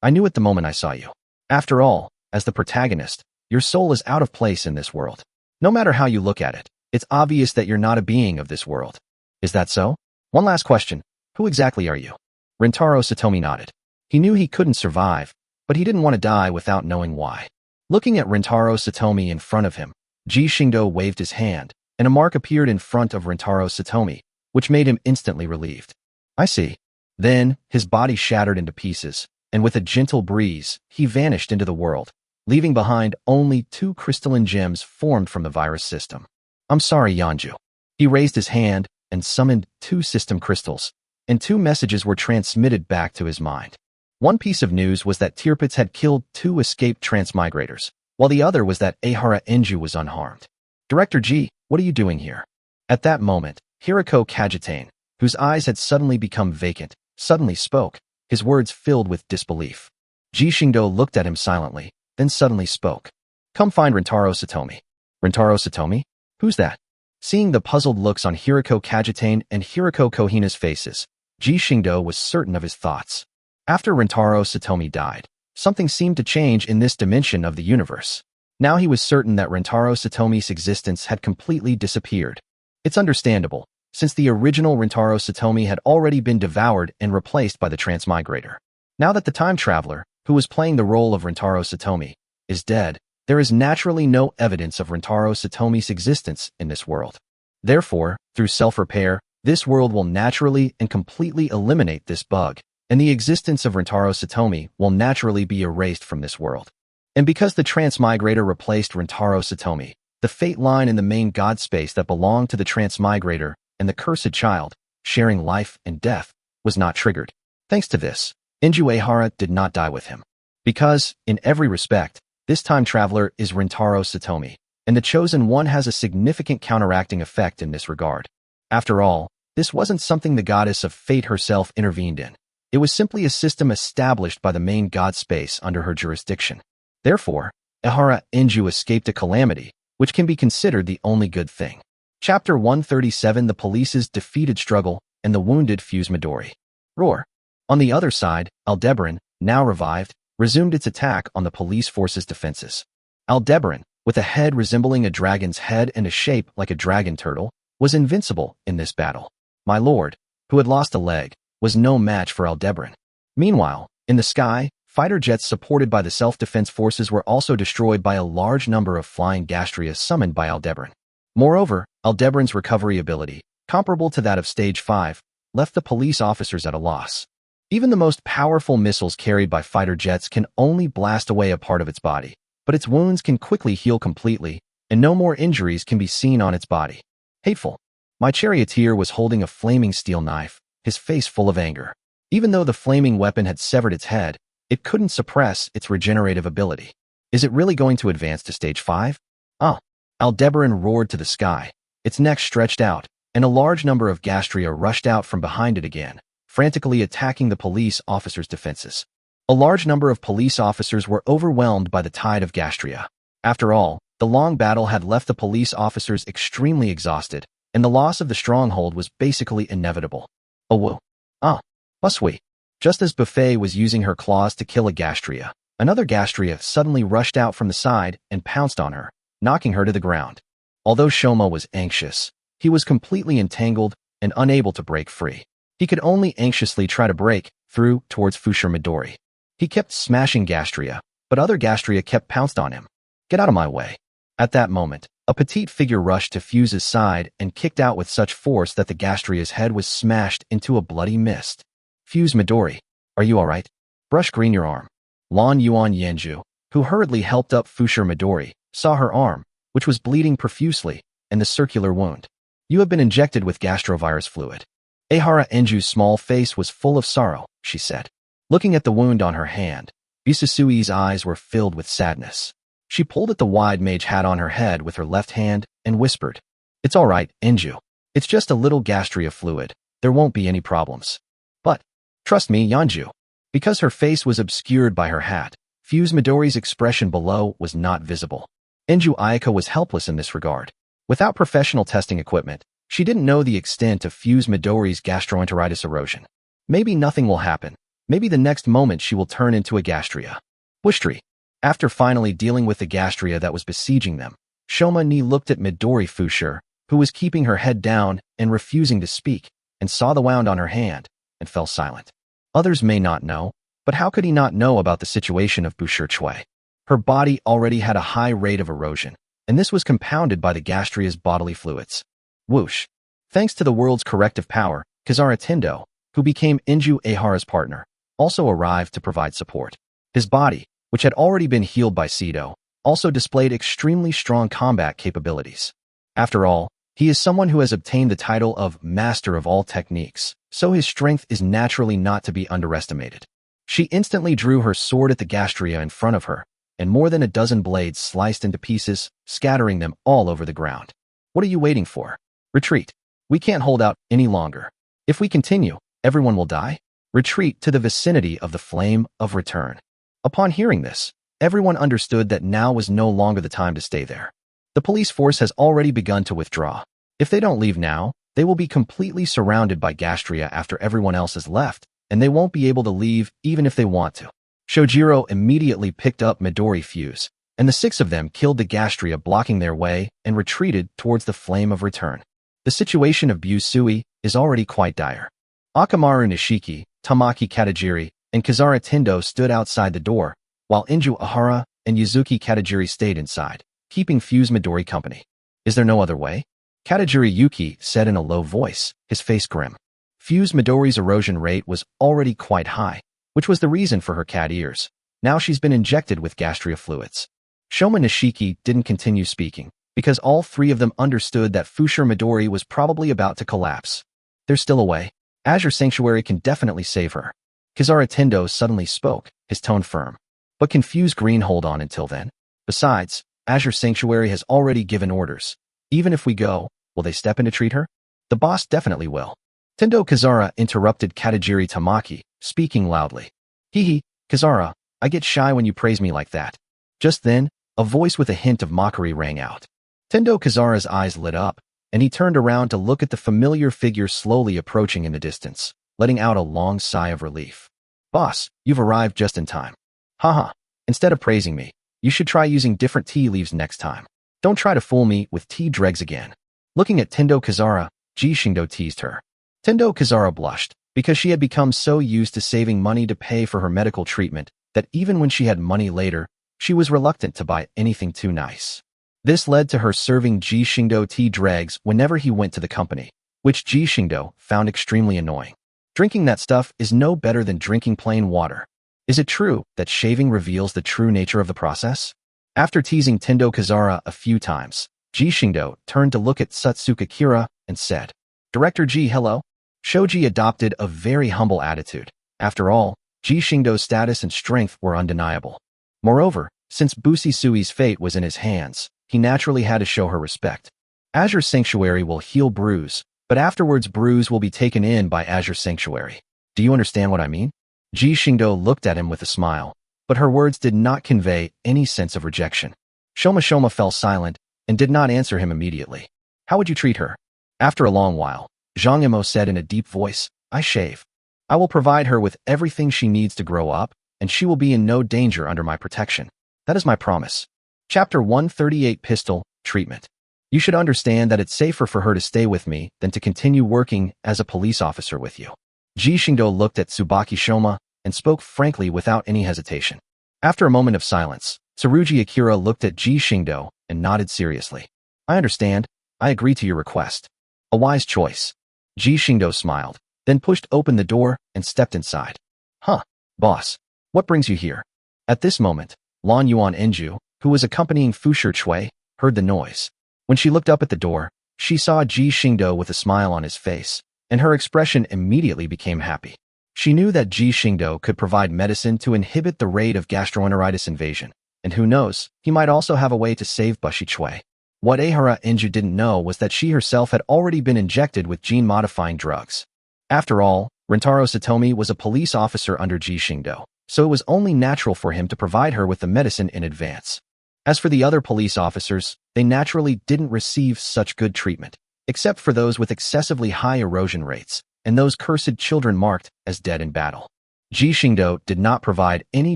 Speaker 1: I knew it the moment I saw you. After all, as the protagonist, your soul is out of place in this world. No matter how you look at it, it's obvious that you're not a being of this world. Is that so? One last question. Who exactly are you? Rintaro Satomi nodded. He knew he couldn't survive, but he didn't want to die without knowing why. Looking at Rintaro Satomi in front of him, Ji Xingdou waved his hand, and a mark appeared in front of Rintaro Satomi, which made him instantly relieved. I see. Then, his body shattered into pieces, and with a gentle breeze, he vanished into the world, leaving behind only 2 crystalline gems formed from the virus system. I'm sorry, Yanju. He raised his hand and summoned 2 system crystals, and 2 messages were transmitted back to his mind. One piece of news was that Tirpitz had killed 2 escaped transmigrators, while the other was that Ahara Enju was unharmed. Director Ji, what are you doing here? At that moment, Hirako Kajitane, whose eyes had suddenly become vacant, suddenly spoke, his words filled with disbelief. Ji Xingdou looked at him silently, then suddenly spoke. Come find Rintaro Satomi. Rintaro Satomi? Who's that? Seeing the puzzled looks on Hirako Kajitane and Hirako Kohina's faces, Ji Xingdou was certain of his thoughts. After Rintaro Satomi died, something seemed to change in this dimension of the universe. Now he was certain that Rintaro Satomi's existence had completely disappeared. It's understandable, since the original Rintaro Satomi had already been devoured and replaced by the transmigrator. Now that the time traveler, who was playing the role of Rintaro Satomi, is dead, there is naturally no evidence of Rintaro Satomi's existence in this world. Therefore, through self-repair, this world will naturally and completely eliminate this bug, and the existence of Rintaro Satomi will naturally be erased from this world. And because the transmigrator replaced Rintaro Satomi, the fate line in the main god space that belonged to the transmigrator and the cursed child, sharing life and death, was not triggered. Thanks to this, Enju Ahara did not die with him. Because, in every respect, this time traveler is Rintaro Satomi, and the Chosen One has a significant counteracting effect in this regard. After all, this wasn't something the goddess of fate herself intervened in. It was simply a system established by the main god space under her jurisdiction. Therefore, Ahara Enju escaped a calamity, which can be considered the only good thing. Chapter 137: The Police's Defeated Struggle and the Wounded Fuse Midori. Roar. On the other side, Aldebaran, now revived, resumed its attack on the police force's defenses. Aldebaran, with a head resembling a dragon's head and a shape like a dragon turtle, was invincible in this battle. My lord, who had lost a leg, was no match for Aldebaran. Meanwhile, in the sky, fighter jets supported by the self-defense forces were also destroyed by a large number of flying gastria summoned by Aldebaran. Moreover, Aldebaran's recovery ability, comparable to that of Stage 5, left the police officers at a loss. Even the most powerful missiles carried by fighter jets can only blast away a part of its body, but its wounds can quickly heal completely, and no more injuries can be seen on its body. Hateful. My charioteer was holding a flaming steel knife, his face full of anger. Even though the flaming weapon had severed its head, it couldn't suppress its regenerative ability. Is it really going to advance to Stage 5? Ah! Aldebaran roared to the sky, its neck stretched out, and a large number of gastria rushed out from behind it again, frantically attacking the police officers' defenses. A large number of police officers were overwhelmed by the tide of gastria. After all, the long battle had left the police officers extremely exhausted, and the loss of the stronghold was basically inevitable. Oh woo. Ah. Usui. Just as Buffet was using her claws to kill a gastria, another gastria suddenly rushed out from the side and pounced on her, knocking her to the ground. Although Shoma was anxious, he was completely entangled and unable to break free. He could only anxiously try to break through towards Fushir Midori. He kept smashing gastria, but other gastria kept pounced on him. Get out of my way. At that moment, a petite figure rushed to Fuse's side and kicked out with such force that the gastria's head was smashed into a bloody mist. Fuse Midori, are you alright? Brush green your arm. Lan Yuan Yanju, who hurriedly helped up Fushir Midori, saw her arm, which was bleeding profusely, and the circular wound. You have been injected with gastrovirus fluid. Ahara Enju's small face was full of sorrow, she said. Looking at the wound on her hand, Bisasui's eyes were filled with sadness. She pulled at the wide mage hat on her head with her left hand and whispered, It's all right, Enju. It's just a little gastria fluid. There won't be any problems. But, trust me, Yanju. Because her face was obscured by her hat, Fuse Midori's expression below was not visible. Enju Ayaka was helpless in this regard. Without professional testing equipment, she didn't know the extent of Fuse Midori's gastroenteritis erosion. Maybe nothing will happen. Maybe the next moment she will turn into a gastria. Bushtri. After finally dealing with the gastria that was besieging them, Shoma Ni looked at Midori Fushir, who was keeping her head down and refusing to speak, and saw the wound on her hand, and fell silent. Others may not know, but how could he not know about the situation of Bushir Chui? Her body already had a high rate of erosion, and this was compounded by the gastria's bodily fluids. Whoosh. Thanks to the world's corrective power, Kazara Tendo, who became Enju Ahara's partner, also arrived to provide support. His body, which had already been healed by Sido, also displayed extremely strong combat capabilities. After all, he is someone who has obtained the title of Master of all Techniques, so his strength is naturally not to be underestimated. She instantly drew her sword at the gastria in front of her, and more than a dozen blades sliced into pieces, scattering them all over the ground. What are you waiting for? Retreat. We can't hold out any longer. If we continue, everyone will die. Retreat to the vicinity of the flame of return. Upon hearing this, everyone understood that now was no longer the time to stay there. The police force has already begun to withdraw. If they don't leave now, they will be completely surrounded by gastria after everyone else has left, and they won't be able to leave even if they want to. Shojiro immediately picked up Midori Fuse, and the 6 of them killed the gastria blocking their way and retreated towards the flame of return. The situation of Busui is already quite dire. Akamaru Nishiki, Tamaki Katajiri, and Kazara Tendo stood outside the door, while Enju Ahara and Yuzuki Katajiri stayed inside, keeping Fuse Midori company. Is there no other way? Katajiri Yuki said in a low voice, his face grim. Fuse Midori's erosion rate was already quite high, which was the reason for her cat ears. Now she's been injected with gastria fluids. Shoma Nishiki didn't continue speaking, because all 3 of them understood that Fushir Midori was probably about to collapse. There's still a way. Azure Sanctuary can definitely save her. Kazara Tendo suddenly spoke, his tone firm. But can Fuse Green hold on until then? Besides, Azure Sanctuary has already given orders. Even if we go, will they step in to treat her? The boss definitely will. Tendo Kazara interrupted Katajiri Tamaki, speaking loudly. Hee, Kazara, I get shy when you praise me like that. Just then, a voice with a hint of mockery rang out. Tendo Kazara's eyes lit up, and he turned around to look at the familiar figure slowly approaching in the distance, letting out a long sigh of relief. Boss, you've arrived just in time. Haha, instead of praising me, you should try using different tea leaves next time. Don't try to fool me with tea dregs again. Looking at Tendo Kazara, Ji Xingdou teased her. Tendo Kazara blushed, because she had become so used to saving money to pay for her medical treatment that even when she had money later, she was reluctant to buy anything too nice. This led to her serving Ji Xingdou tea dregs whenever he went to the company, which Ji Xingdou found extremely annoying. Drinking that stuff is no better than drinking plain water. Is it true that shaving reveals the true nature of the process? After teasing Tendo Kazara a few times, Ji Xingdou turned to look at Satsuka Kira and said, Director Ji, hello? Shoji adopted a very humble attitude. After all, Ji Xingdou's status and strength were undeniable. Moreover, since Busi Sui's fate was in his hands, he naturally had to show her respect. Azure Sanctuary will heal Bruise, but afterwards Bruise will be taken in by Azure Sanctuary. Do you understand what I mean? Ji Xingdou looked at him with a smile, but her words did not convey any sense of rejection. Shoma fell silent and did not answer him immediately. How would you treat her? After a long while, Zhang Yimou said in a deep voice, I shave. I will provide her with everything she needs to grow up, and she will be in no danger under my protection. That is my promise. Chapter 138 Pistol, Treatment. You should understand that it's safer for her to stay with me than to continue working as a police officer with you. Ji Xingdou looked at Tsubaki Shoma and spoke frankly without any hesitation. After a moment of silence, Tsurugi Akira looked at Ji Xingdou and nodded seriously. I understand. I agree to your request. A wise choice. Ji Xingdou smiled, then pushed open the door and stepped inside. Huh, boss. What brings you here? At this moment, Lan Yuan Enju, who was accompanying Fushi Chui, heard the noise. When she looked up at the door, she saw Ji Xingdou with a smile on his face, and her expression immediately became happy. She knew that Ji Xingdou could provide medicine to inhibit the rate of gastroenteritis invasion, and who knows, he might also have a way to save Bushi Chui. What Ahara Enju didn't know was that she herself had already been injected with gene-modifying drugs. After all, Rentaro Satomi was a police officer under Ji Xingdou, so it was only natural for him to provide her with the medicine in advance. As for the other police officers, they naturally didn't receive such good treatment, except for those with excessively high erosion rates, and those cursed children marked as dead in battle. Ji Xingdou did not provide any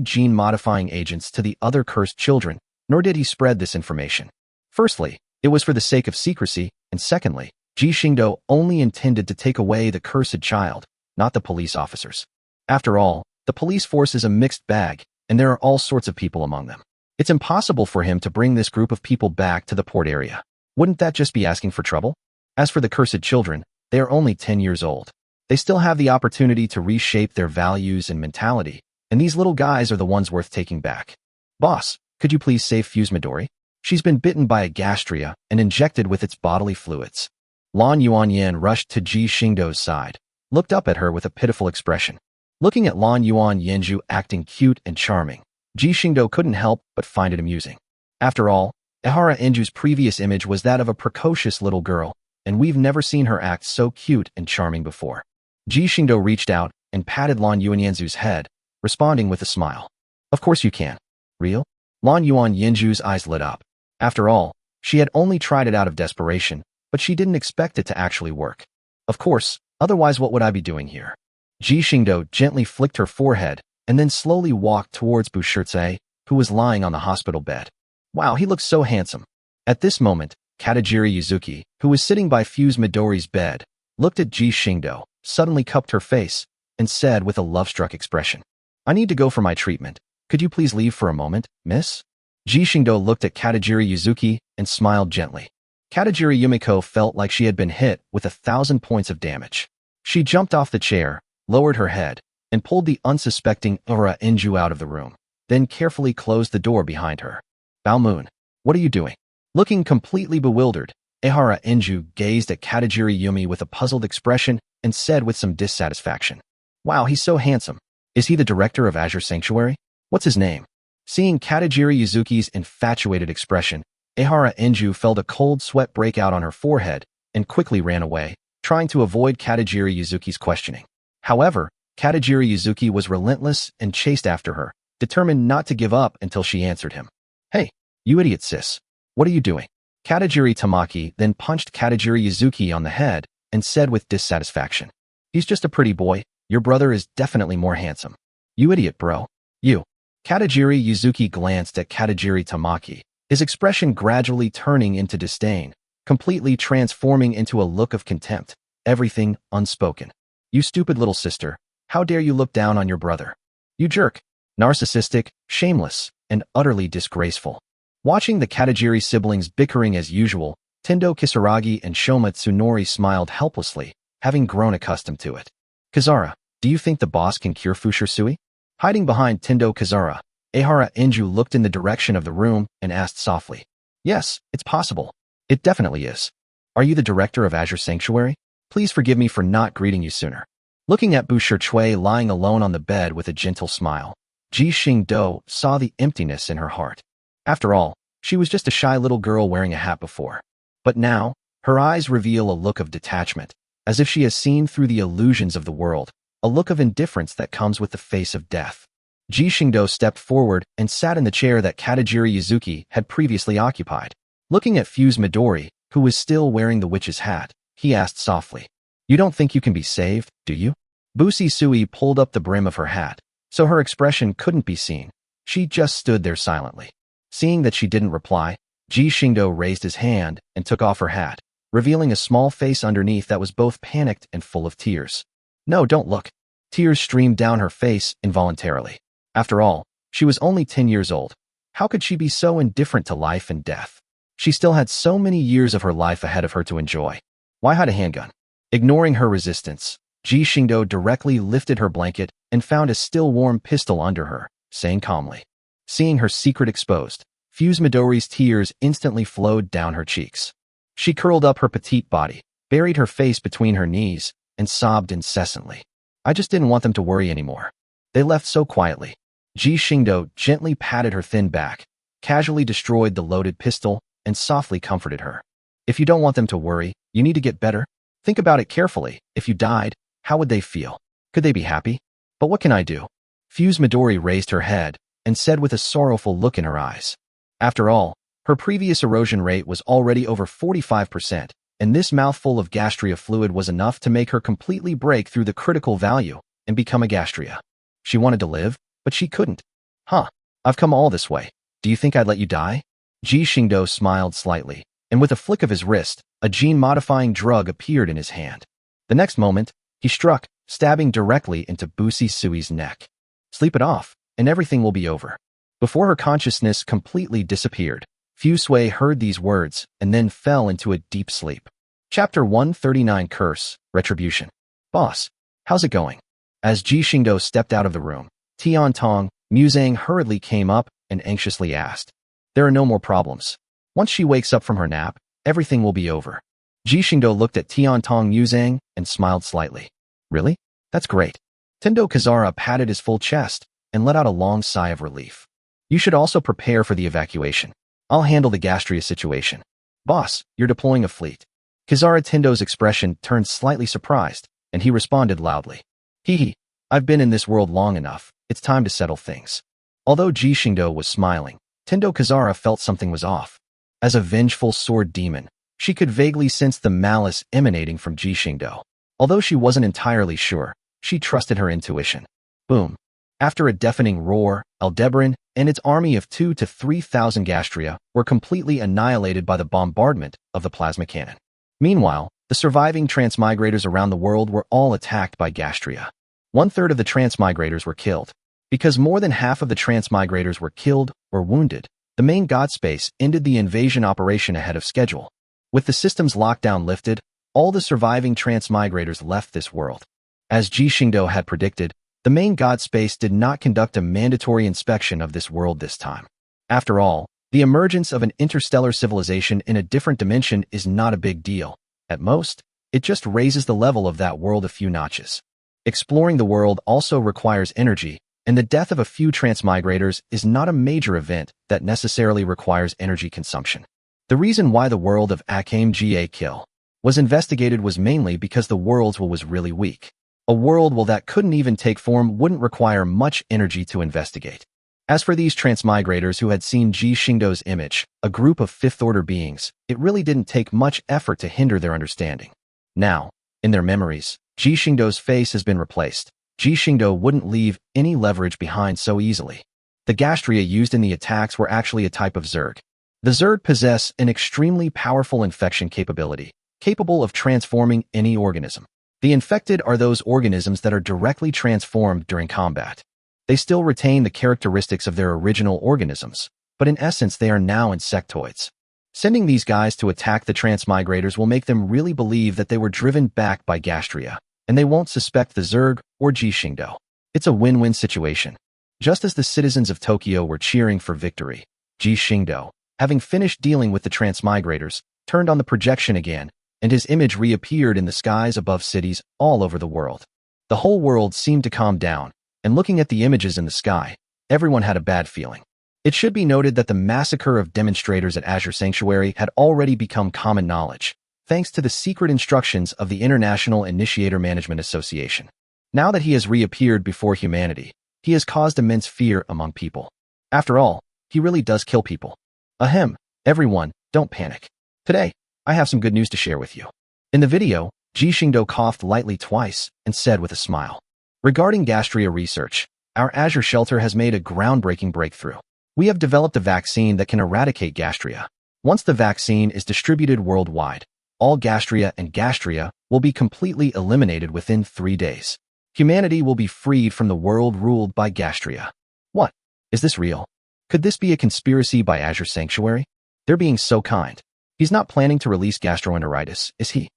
Speaker 1: gene-modifying agents to the other cursed children, nor did he spread this information. Firstly, it was for the sake of secrecy, and secondly, Ji Xingdou only intended to take away the cursed child, not the police officers. After all, the police force is a mixed bag, and there are all sorts of people among them. It's impossible for him to bring this group of people back to the port area. Wouldn't that just be asking for trouble? As for the cursed children, they are only 10 years old. They still have the opportunity to reshape their values and mentality, and these little guys are the ones worth taking back. Boss, could you please save Fuse Midori? She's been bitten by a gastria and injected with its bodily fluids. Lan Yuanyan rushed to Ji Xingdou's side, looked up at her with a pitiful expression. Looking at Lan Yuan Yenju acting cute and charming, Ji Xingdou couldn't help but find it amusing. After all, Ehara Enju's previous image was that of a precocious little girl, and we've never seen her act so cute and charming before. Ji Xingdou reached out and patted Lan Yuanyanzu's head, responding with a smile. Of course you can. Real? Lan Yuan Yenju's eyes lit up. After all, she had only tried it out of desperation, but she didn't expect it to actually work. Of course, otherwise what would I be doing here? Ji Xingdou gently flicked her forehead and then slowly walked towards Bushirtse, who was lying on the hospital bed. Wow, he looks so handsome. At this moment, Katajiri Yuzuki, who was sitting by Fuse Midori's bed, looked at Ji Xingdou, suddenly cupped her face, and said with a love-struck expression, I need to go for my treatment. Could you please leave for a moment, miss? Ji Xingdou looked at Katajiri Yuzuki and smiled gently. Katajiri Yumiko felt like she had been hit with 1,000 points of damage. She jumped off the chair, lowered her head, and pulled the unsuspecting Ura Enju out of the room, then carefully closed the door behind her. Bao Moon, what are you doing? Looking completely bewildered, Ehara Enju gazed at Katajiri Yumi with a puzzled expression and said with some dissatisfaction, Wow, he's so handsome. Is he the director of Azure Sanctuary? What's his name? Seeing Katajiri Yuzuki's infatuated expression, Ehara Enju felt a cold sweat break out on her forehead and quickly ran away, trying to avoid Katajiri Yuzuki's questioning. However, Katajiri Yuzuki was relentless and chased after her, determined not to give up until she answered him. Hey, you idiot sis. What are you doing? Katajiri Tamaki then punched Katajiri Yuzuki on the head and said with dissatisfaction, "He's just a pretty boy. Your brother is definitely more handsome." "You idiot, bro. You." Katajiri Yuzuki glanced at Katajiri Tamaki, his expression gradually turning into disdain, completely transforming into a look of contempt, everything unspoken. "You stupid little sister. How dare you look down on your brother? You jerk. Narcissistic, shameless, and utterly disgraceful." Watching the Katajiri siblings bickering as usual, Tendo Kisaragi and Shoma Tsunori smiled helplessly, having grown accustomed to it. "Kazara, do you think the boss can cure Fushir-sui?" Hiding behind Tendo Kazara, Ehara Enju looked in the direction of the room and asked softly, "Yes, it's possible. It definitely is. Are you the director of Azure Sanctuary? Please forgive me for not greeting you sooner." Looking at Bushir Chui lying alone on the bed with a gentle smile, Ji Xingdou saw the emptiness in her heart. After all, she was just a shy little girl wearing a hat before. But now, her eyes reveal a look of detachment, as if she has seen through the illusions of the world, a look of indifference that comes with the face of death. Ji Xingdou stepped forward and sat in the chair that Katajiri Yuzuki had previously occupied. Looking at Fuse Midori, who was still wearing the witch's hat, he asked softly, "You don't think you can be saved, do you?" Busi Sui pulled up the brim of her hat, so her expression couldn't be seen. She just stood there silently. Seeing that she didn't reply, Ji Xingdou raised his hand and took off her hat, revealing a small face underneath that was both panicked and full of tears. "No, don't look." Tears streamed down her face involuntarily. After all, she was only 10 years old. How could she be so indifferent to life and death? She still had so many years of her life ahead of her to enjoy. Why hide a handgun? Ignoring her resistance, Ji Xingdou directly lifted her blanket and found a still warm pistol under her, saying calmly. Seeing her secret exposed, Fuse Midori's tears instantly flowed down her cheeks. She curled up her petite body, buried her face between her knees, and sobbed incessantly. "I just didn't want them to worry anymore. They left so quietly." Ji Xingdou gently patted her thin back, casually destroyed the loaded pistol, and softly comforted her. "If you don't want them to worry, you need to get better. Think about it carefully. If you died, how would they feel? Could they be happy? But what can I do?" Fuse Midori raised her head and said with a sorrowful look in her eyes. After all, her previous erosion rate was already over 45%, and this mouthful of gastria fluid was enough to make her completely break through the critical value and become a gastria. She wanted to live, but she couldn't. "Huh, I've come all this way. Do you think I'd let you die?" Ji Xingdou smiled slightly, and with a flick of his wrist, a gene-modifying drug appeared in his hand. The next moment, he struck, stabbing directly into Busi Sui's neck. "Sleep it off, and everything will be over." Before her consciousness completely disappeared, Fusui heard these words and then fell into a deep sleep. Chapter 139 Curse, Retribution. "Boss, how's it going?" As Ji Xingdou stepped out of the room, Tian Tong, Muzang hurriedly came up and anxiously asked. "There are no more problems. Once she wakes up from her nap, everything will be over." Ji Xingdou looked at Tian Tong Muzang and smiled slightly. "Really? That's great." Tendo Kazara patted his full chest and let out a long sigh of relief. "You should also prepare for the evacuation. I'll handle the gastria situation." "Boss, you're deploying a fleet." Kazara Tendo's expression turned slightly surprised, and he responded loudly. "Hee, I've been in this world long enough. It's time to settle things." Although Ji Xingdou was smiling, Tendo Kazara felt something was off. As a vengeful sword demon, she could vaguely sense the malice emanating from Ji Xingdou. Although she wasn't entirely sure, she trusted her intuition. Boom. After a deafening roar, Aldebaran and its army of 2,000 to 3,000 gastria were completely annihilated by the bombardment of the plasma cannon. Meanwhile, the surviving transmigrators around the world were all attacked by gastria. 1/3 of the transmigrators were killed. Because more than half of the transmigrators were killed or wounded, the main god space ended the invasion operation ahead of schedule. With the system's lockdown lifted, all the surviving transmigrators left this world. As Ji Xingdou had predicted, the main god space did not conduct a mandatory inspection of this world this time. After all, the emergence of an interstellar civilization in a different dimension is not a big deal. At most, it just raises the level of that world a few notches. Exploring the world also requires energy, and the death of a few transmigrators is not a major event that necessarily requires energy consumption. The reason why the world of Akame Ga Kill was investigated was mainly because the world's will was really weak. A world will that couldn't even take form wouldn't require much energy to investigate. As for these transmigrators who had seen Ji Xingdou's image, a group of fifth-order beings, it really didn't take much effort to hinder their understanding. Now, in their memories, Ji Xingdou's face has been replaced. Ji Xingdou wouldn't leave any leverage behind so easily. The gastria used in the attacks were actually a type of Zerg. The Zerg possess an extremely powerful infection capability, capable of transforming any organism. The infected are those organisms that are directly transformed during combat. They still retain the characteristics of their original organisms, but in essence they are now insectoids. Sending these guys to attack the transmigrators will make them really believe that they were driven back by gastria, and they won't suspect the Zerg or Ji Xingdou. It's a win-win situation. Just as the citizens of Tokyo were cheering for victory, Ji Xingdou, having finished dealing with the transmigrators, turned on the projection again, and his image reappeared in the skies above cities all over the world. The whole world seemed to calm down, and looking at the images in the sky, everyone had a bad feeling. It should be noted that the massacre of demonstrators at Azure Sanctuary had already become common knowledge, thanks to the secret instructions of the International Initiator Management Association. Now that he has reappeared before humanity, he has caused immense fear among people. After all, he really does kill people. Ahem, everyone, don't panic. Today, I have some good news to share with you. In the video, Ji Xingdou coughed lightly twice and said with a smile, "Regarding gastria research, our Azure shelter has made a groundbreaking breakthrough. We have developed a vaccine that can eradicate gastria. Once the vaccine is distributed worldwide, all gastria and gastria will be completely eliminated within 3 days. Humanity will be freed from the world ruled by gastria." What? Is this real? Could this be a conspiracy by Azure Sanctuary? They're being so kind. He's not planning to release gastroenteritis, is he?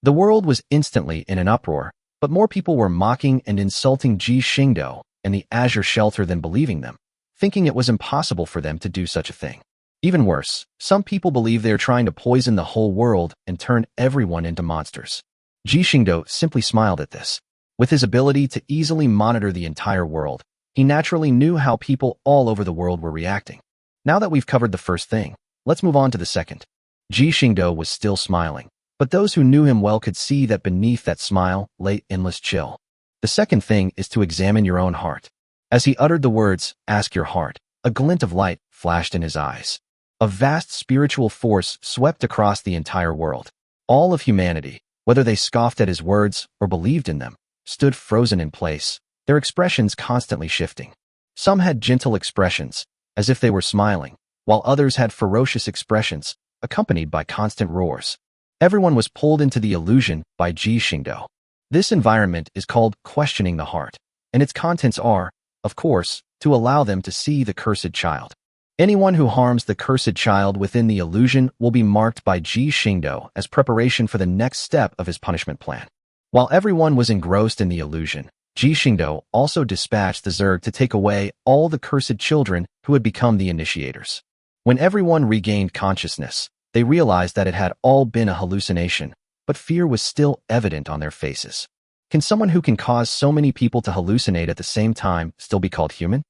Speaker 1: The world was instantly in an uproar, but more people were mocking and insulting Ji Xingdou and the Azure shelter than believing them, thinking it was impossible for them to do such a thing. Even worse, some people believe they are trying to poison the whole world and turn everyone into monsters. Ji Xingdou simply smiled at this. With his ability to easily monitor the entire world, he naturally knew how people all over the world were reacting. Now that we've covered the first thing, let's move on to the second. Ji Xingdou was still smiling, but those who knew him well could see that beneath that smile lay endless chill. The second thing is to examine your own heart. As he uttered the words, "Ask your heart," a glint of light flashed in his eyes. A vast spiritual force swept across the entire world. All of humanity, whether they scoffed at his words or believed in them, stood frozen in place, their expressions constantly shifting. Some had gentle expressions, as if they were smiling, while others had ferocious expressions, accompanied by constant roars. Everyone was pulled into the illusion by Ji Xingdou. This environment is called questioning the heart, and its contents are, of course, to allow them to see the cursed child. Anyone who harms the cursed child within the illusion will be marked by Ji Xingdou as preparation for the next step of his punishment plan. While everyone was engrossed in the illusion, Ji Xingdou also dispatched the Zerg to take away all the cursed children who had become the initiators. When everyone regained consciousness, they realized that it had all been a hallucination, but fear was still evident on their faces. Can someone who can cause so many people to hallucinate at the same time still be called human?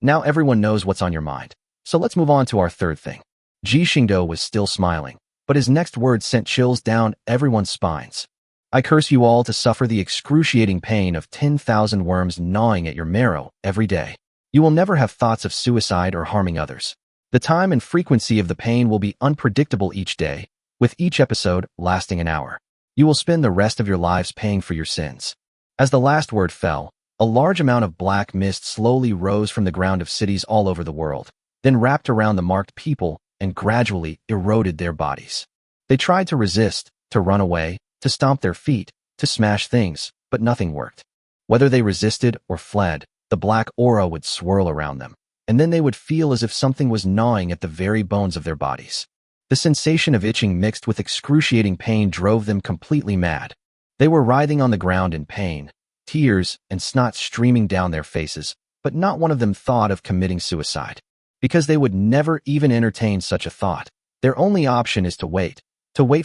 Speaker 1: Now everyone knows what's on your mind. So let's move on to our third thing. Ji Xingdou was still smiling, but his next words sent chills down everyone's spines. "I curse you all to suffer the excruciating pain of 10,000 worms gnawing at your marrow every day. You will never have thoughts of suicide or harming others. The time and frequency of the pain will be unpredictable each day, with each episode lasting an hour. You will spend the rest of your lives paying for your sins." As the last word fell, a large amount of black mist slowly rose from the ground of cities all over the world, then wrapped around the marked people and gradually eroded their bodies. They tried to resist, to run away, to stomp their feet, to smash things, but nothing worked. Whether they resisted or fled, the black aura would swirl around them, and then they would feel as if something was gnawing at the very bones of their bodies. The sensation of itching mixed with excruciating pain drove them completely mad. They were writhing on the ground in pain, tears and snot streaming down their faces, but not one of them thought of committing suicide. Because they would never even entertain such a thought, their only option is to wait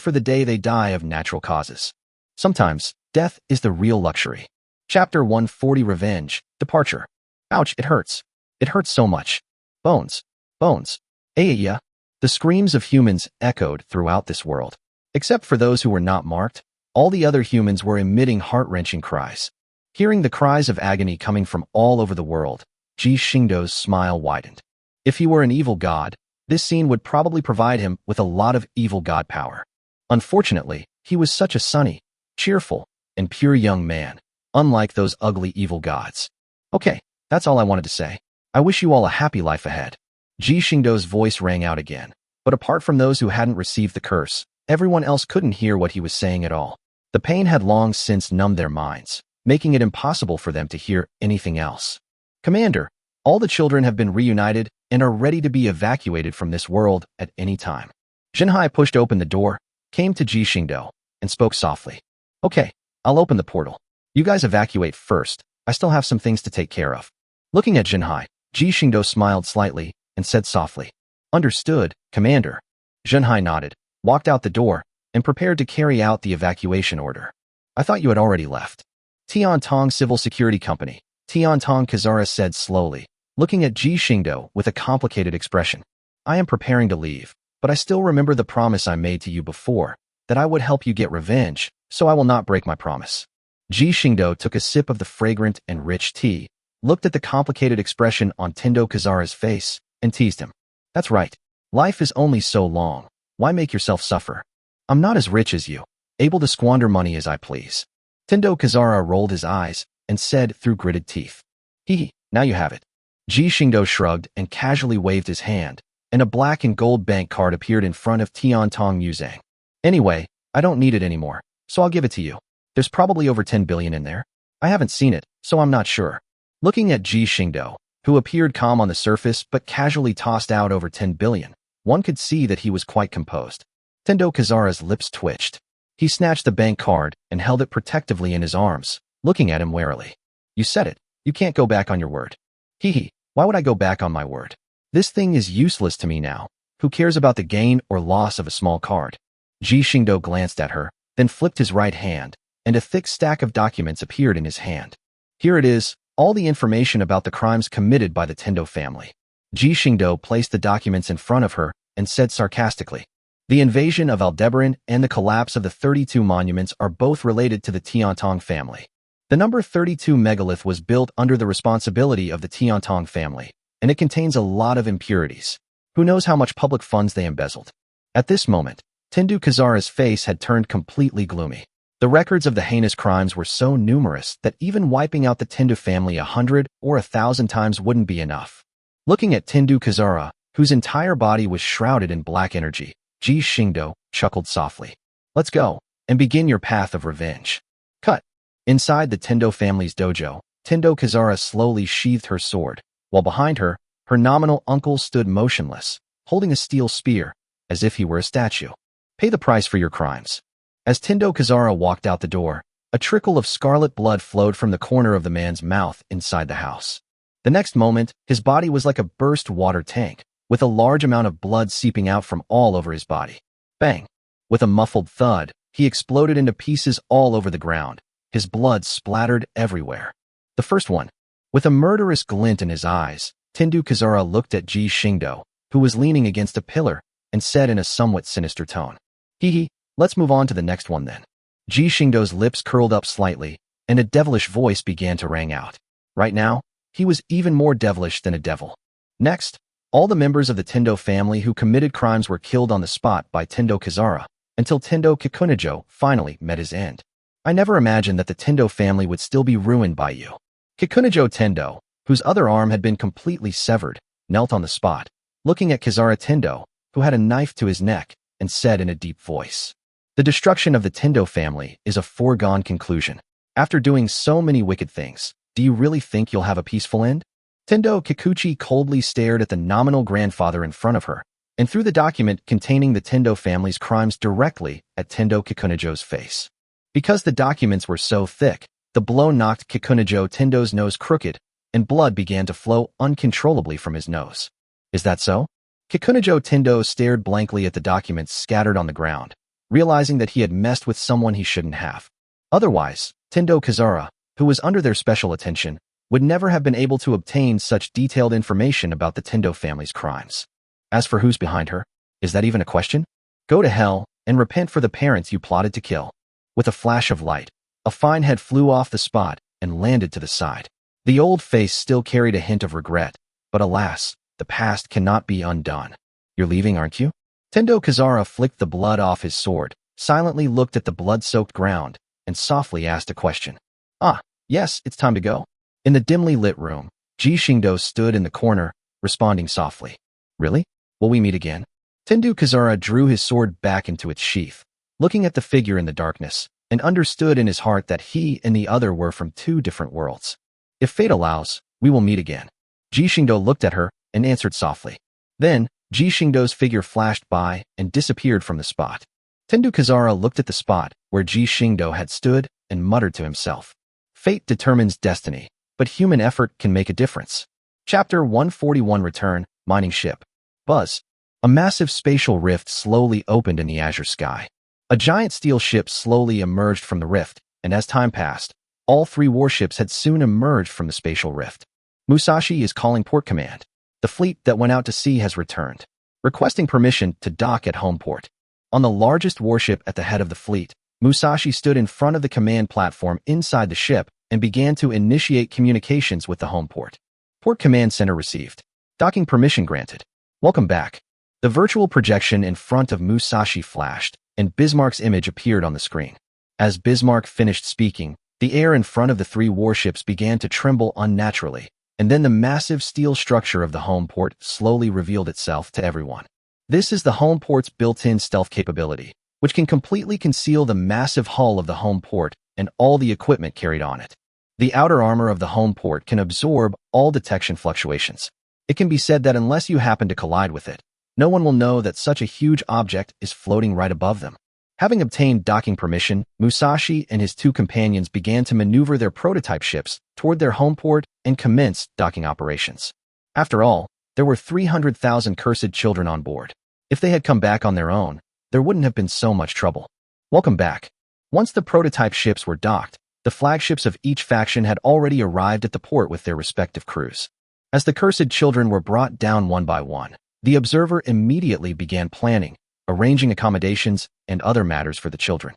Speaker 1: for the day they die of natural causes. Sometimes, death is the real luxury. Chapter 140 Revenge, Departure. Ouch, it hurts. It hurts so much. Bones. Bones. Yeah. The screams of humans echoed throughout this world. Except for those who were not marked, all the other humans were emitting heart-wrenching cries. Hearing the cries of agony coming from all over the world, Ji Xingdou's smile widened. If he were an evil god, this scene would probably provide him with a lot of evil god power. Unfortunately, he was such a sunny, cheerful, and pure young man, unlike those ugly evil gods. Okay, that's all I wanted to say. I wish you all a happy life ahead. Ji Xingdou's voice rang out again, but apart from those who hadn't received the curse, everyone else couldn't hear what he was saying at all. The pain had long since numbed their minds, making it impossible for them to hear anything else. Commander, all the children have been reunited and are ready to be evacuated from this world at any time. Jinhai pushed open the door, came to Ji Xingdou, and spoke softly. Okay, I'll open the portal. You guys evacuate first. I still have some things to take care of. Looking at Jinhai, Ji Xingdou smiled slightly and said softly, Understood, Commander. Jinhai nodded, walked out the door, and prepared to carry out the evacuation order. I thought you had already left. Tiantong Civil Security Company, Tiantong Kazara said slowly, looking at Ji Xingdou with a complicated expression. I am preparing to leave, but I still remember the promise I made to you before, that I would help you get revenge, so I will not break my promise. Ji Xingdou took a sip of the fragrant and rich tea, looked at the complicated expression on Tendo Kazara's face, and teased him. That's right. Life is only so long. Why make yourself suffer? I'm not as rich as you, able to squander money as I please. Tendo Kazara rolled his eyes and said through gritted teeth. Hee, now you have it. Ji Xingdou shrugged and casually waved his hand, and a black and gold bank card appeared in front of Tiantong Yuzhang. Anyway, I don't need it anymore, so I'll give it to you. There's probably over 10 billion in there. I haven't seen it, so I'm not sure. Looking at Ji Xingdou, who appeared calm on the surface but casually tossed out over 10 billion, one could see that he was quite composed. Tendo Kazara's lips twitched. He snatched the bank card and held it protectively in his arms, looking at him warily. You said it. You can't go back on your word. Hee, why would I go back on my word? This thing is useless to me now. Who cares about the gain or loss of a small card? Ji Xingdou glanced at her, then flipped his right hand, and a thick stack of documents appeared in his hand. Here it is, all the information about the crimes committed by the Tendo family. Ji Xingdou placed the documents in front of her and said sarcastically, The invasion of Aldebaran and the collapse of the 32 monuments are both related to the Tiantong family. The number 32 megalith was built under the responsibility of the Tiantong family, and it contains a lot of impurities. Who knows how much public funds they embezzled? At this moment, Tendo Kazara's face had turned completely gloomy. The records of the heinous crimes were so numerous that even wiping out the Tendo family 100 or 1,000 times wouldn't be enough. Looking at Tendo Kazara, whose entire body was shrouded in black energy, Ji Xingdou chuckled softly. Let's go, and begin your path of revenge. Cut. Inside the Tendo family's dojo, Tendo Kazara slowly sheathed her sword, while behind her, her nominal uncle stood motionless, holding a steel spear, as if he were a statue. Pay the price for your crimes. As Tendo Kazara walked out the door, a trickle of scarlet blood flowed from the corner of the man's mouth inside the house. The next moment, his body was like a burst water tank, with a large amount of blood seeping out from all over his body. Bang! With a muffled thud, he exploded into pieces all over the ground. His blood splattered everywhere. The first one. With a murderous glint in his eyes, Tendo Kazara looked at Ji Xingdou, who was leaning against a pillar, and said in a somewhat sinister tone, Hee, let's move on to the next one then. Ji Xingdou's lips curled up slightly, and a devilish voice began to ring out. Right now, he was even more devilish than a devil. Next, all the members of the Tendo family who committed crimes were killed on the spot by Tendo Kazara, until Tendo Kikunajo finally met his end. I never imagined that the Tendo family would still be ruined by you. Kikunajo Tendo, whose other arm had been completely severed, knelt on the spot, looking at Kazara Tendo, who had a knife to his neck, and said in a deep voice, The destruction of the Tendo family is a foregone conclusion. After doing so many wicked things, do you really think you'll have a peaceful end? Tendo Kikuchi coldly stared at the nominal grandfather in front of her, and threw the document containing the Tendo family's crimes directly at Tendo Kikunajo's face. Because the documents were so thick, the blow knocked Kikunajo Tendo's nose crooked, and blood began to flow uncontrollably from his nose. Is that so? Kikunajo Tendo stared blankly at the documents scattered on the ground, realizing that he had messed with someone he shouldn't have. Otherwise, Tendo Kazara, who was under their special attention, would never have been able to obtain such detailed information about the Tendo family's crimes. As for who's behind her, is that even a question? Go to hell and repent for the parents you plotted to kill. With a flash of light, a fine head flew off the spot and landed to the side. The old face still carried a hint of regret, but alas, the past cannot be undone. You're leaving, aren't you? Tendo Kazara flicked the blood off his sword, silently looked at the blood-soaked ground, and softly asked a question. Ah, yes, it's time to go. In the dimly lit room, Ji Xingdou stood in the corner, responding softly. Really? Will we meet again? Tendo Kazara drew his sword back into its sheath, looking at the figure in the darkness, and understood in his heart that he and the other were from two different worlds. If fate allows, we will meet again. Ji Xingdou looked at her and answered softly. Then, Ji Xingdou's figure flashed by and disappeared from the spot. Tendo Kazara looked at the spot where Ji Xingdou had stood and muttered to himself. Fate determines destiny, but human effort can make a difference. Chapter 141 Return, Mining Ship. Buzz. A massive spatial rift slowly opened in the azure sky. A giant steel ship slowly emerged from the rift, and as time passed, all three warships had soon emerged from the spatial rift. Musashi is calling port command. The fleet that went out to sea has returned, requesting permission to dock at home port. On the largest warship at the head of the fleet, Musashi stood in front of the command platform inside the ship and began to initiate communications with the home port. Port Command Center received. Docking permission granted. Welcome back. The virtual projection in front of Musashi flashed, and Bismarck's image appeared on the screen. As Bismarck finished speaking, the air in front of the three warships began to tremble unnaturally, and then the massive steel structure of the home port slowly revealed itself to everyone. This is the home port's built-in stealth capability, which can completely conceal the massive hull of the home port and all the equipment carried on it. The outer armor of the home port can absorb all detection fluctuations. It can be said that unless you happen to collide with it, no one will know that such a huge object is floating right above them. Having obtained docking permission, Musashi and his two companions began to maneuver their prototype ships toward their home port and commenced docking operations. After all, there were 300,000 cursed children on board. If they had come back on their own, there wouldn't have been so much trouble. Welcome back. Once the prototype ships were docked, the flagships of each faction had already arrived at the port with their respective crews. As the cursed children were brought down one by one, the observer immediately began planning, arranging accommodations, and other matters for the children.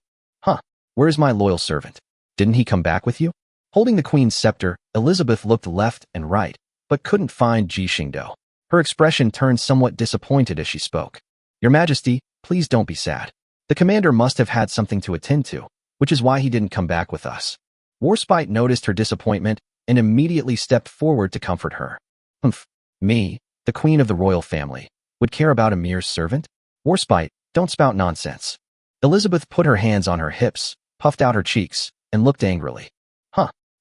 Speaker 1: Where's my loyal servant? Didn't he come back with you? Holding the queen's scepter, Elizabeth looked left and right, but couldn't find Ji Xingdou. Her expression turned somewhat disappointed as she spoke. Your Majesty, please don't be sad. The commander must have had something to attend to, which is why he didn't come back with us. Warspite noticed her disappointment and immediately stepped forward to comfort her. Me, the queen of the royal family, would care about a mere servant? Warspite, don't spout nonsense. Elizabeth put her hands on her hips, puffed out her cheeks, and looked angrily.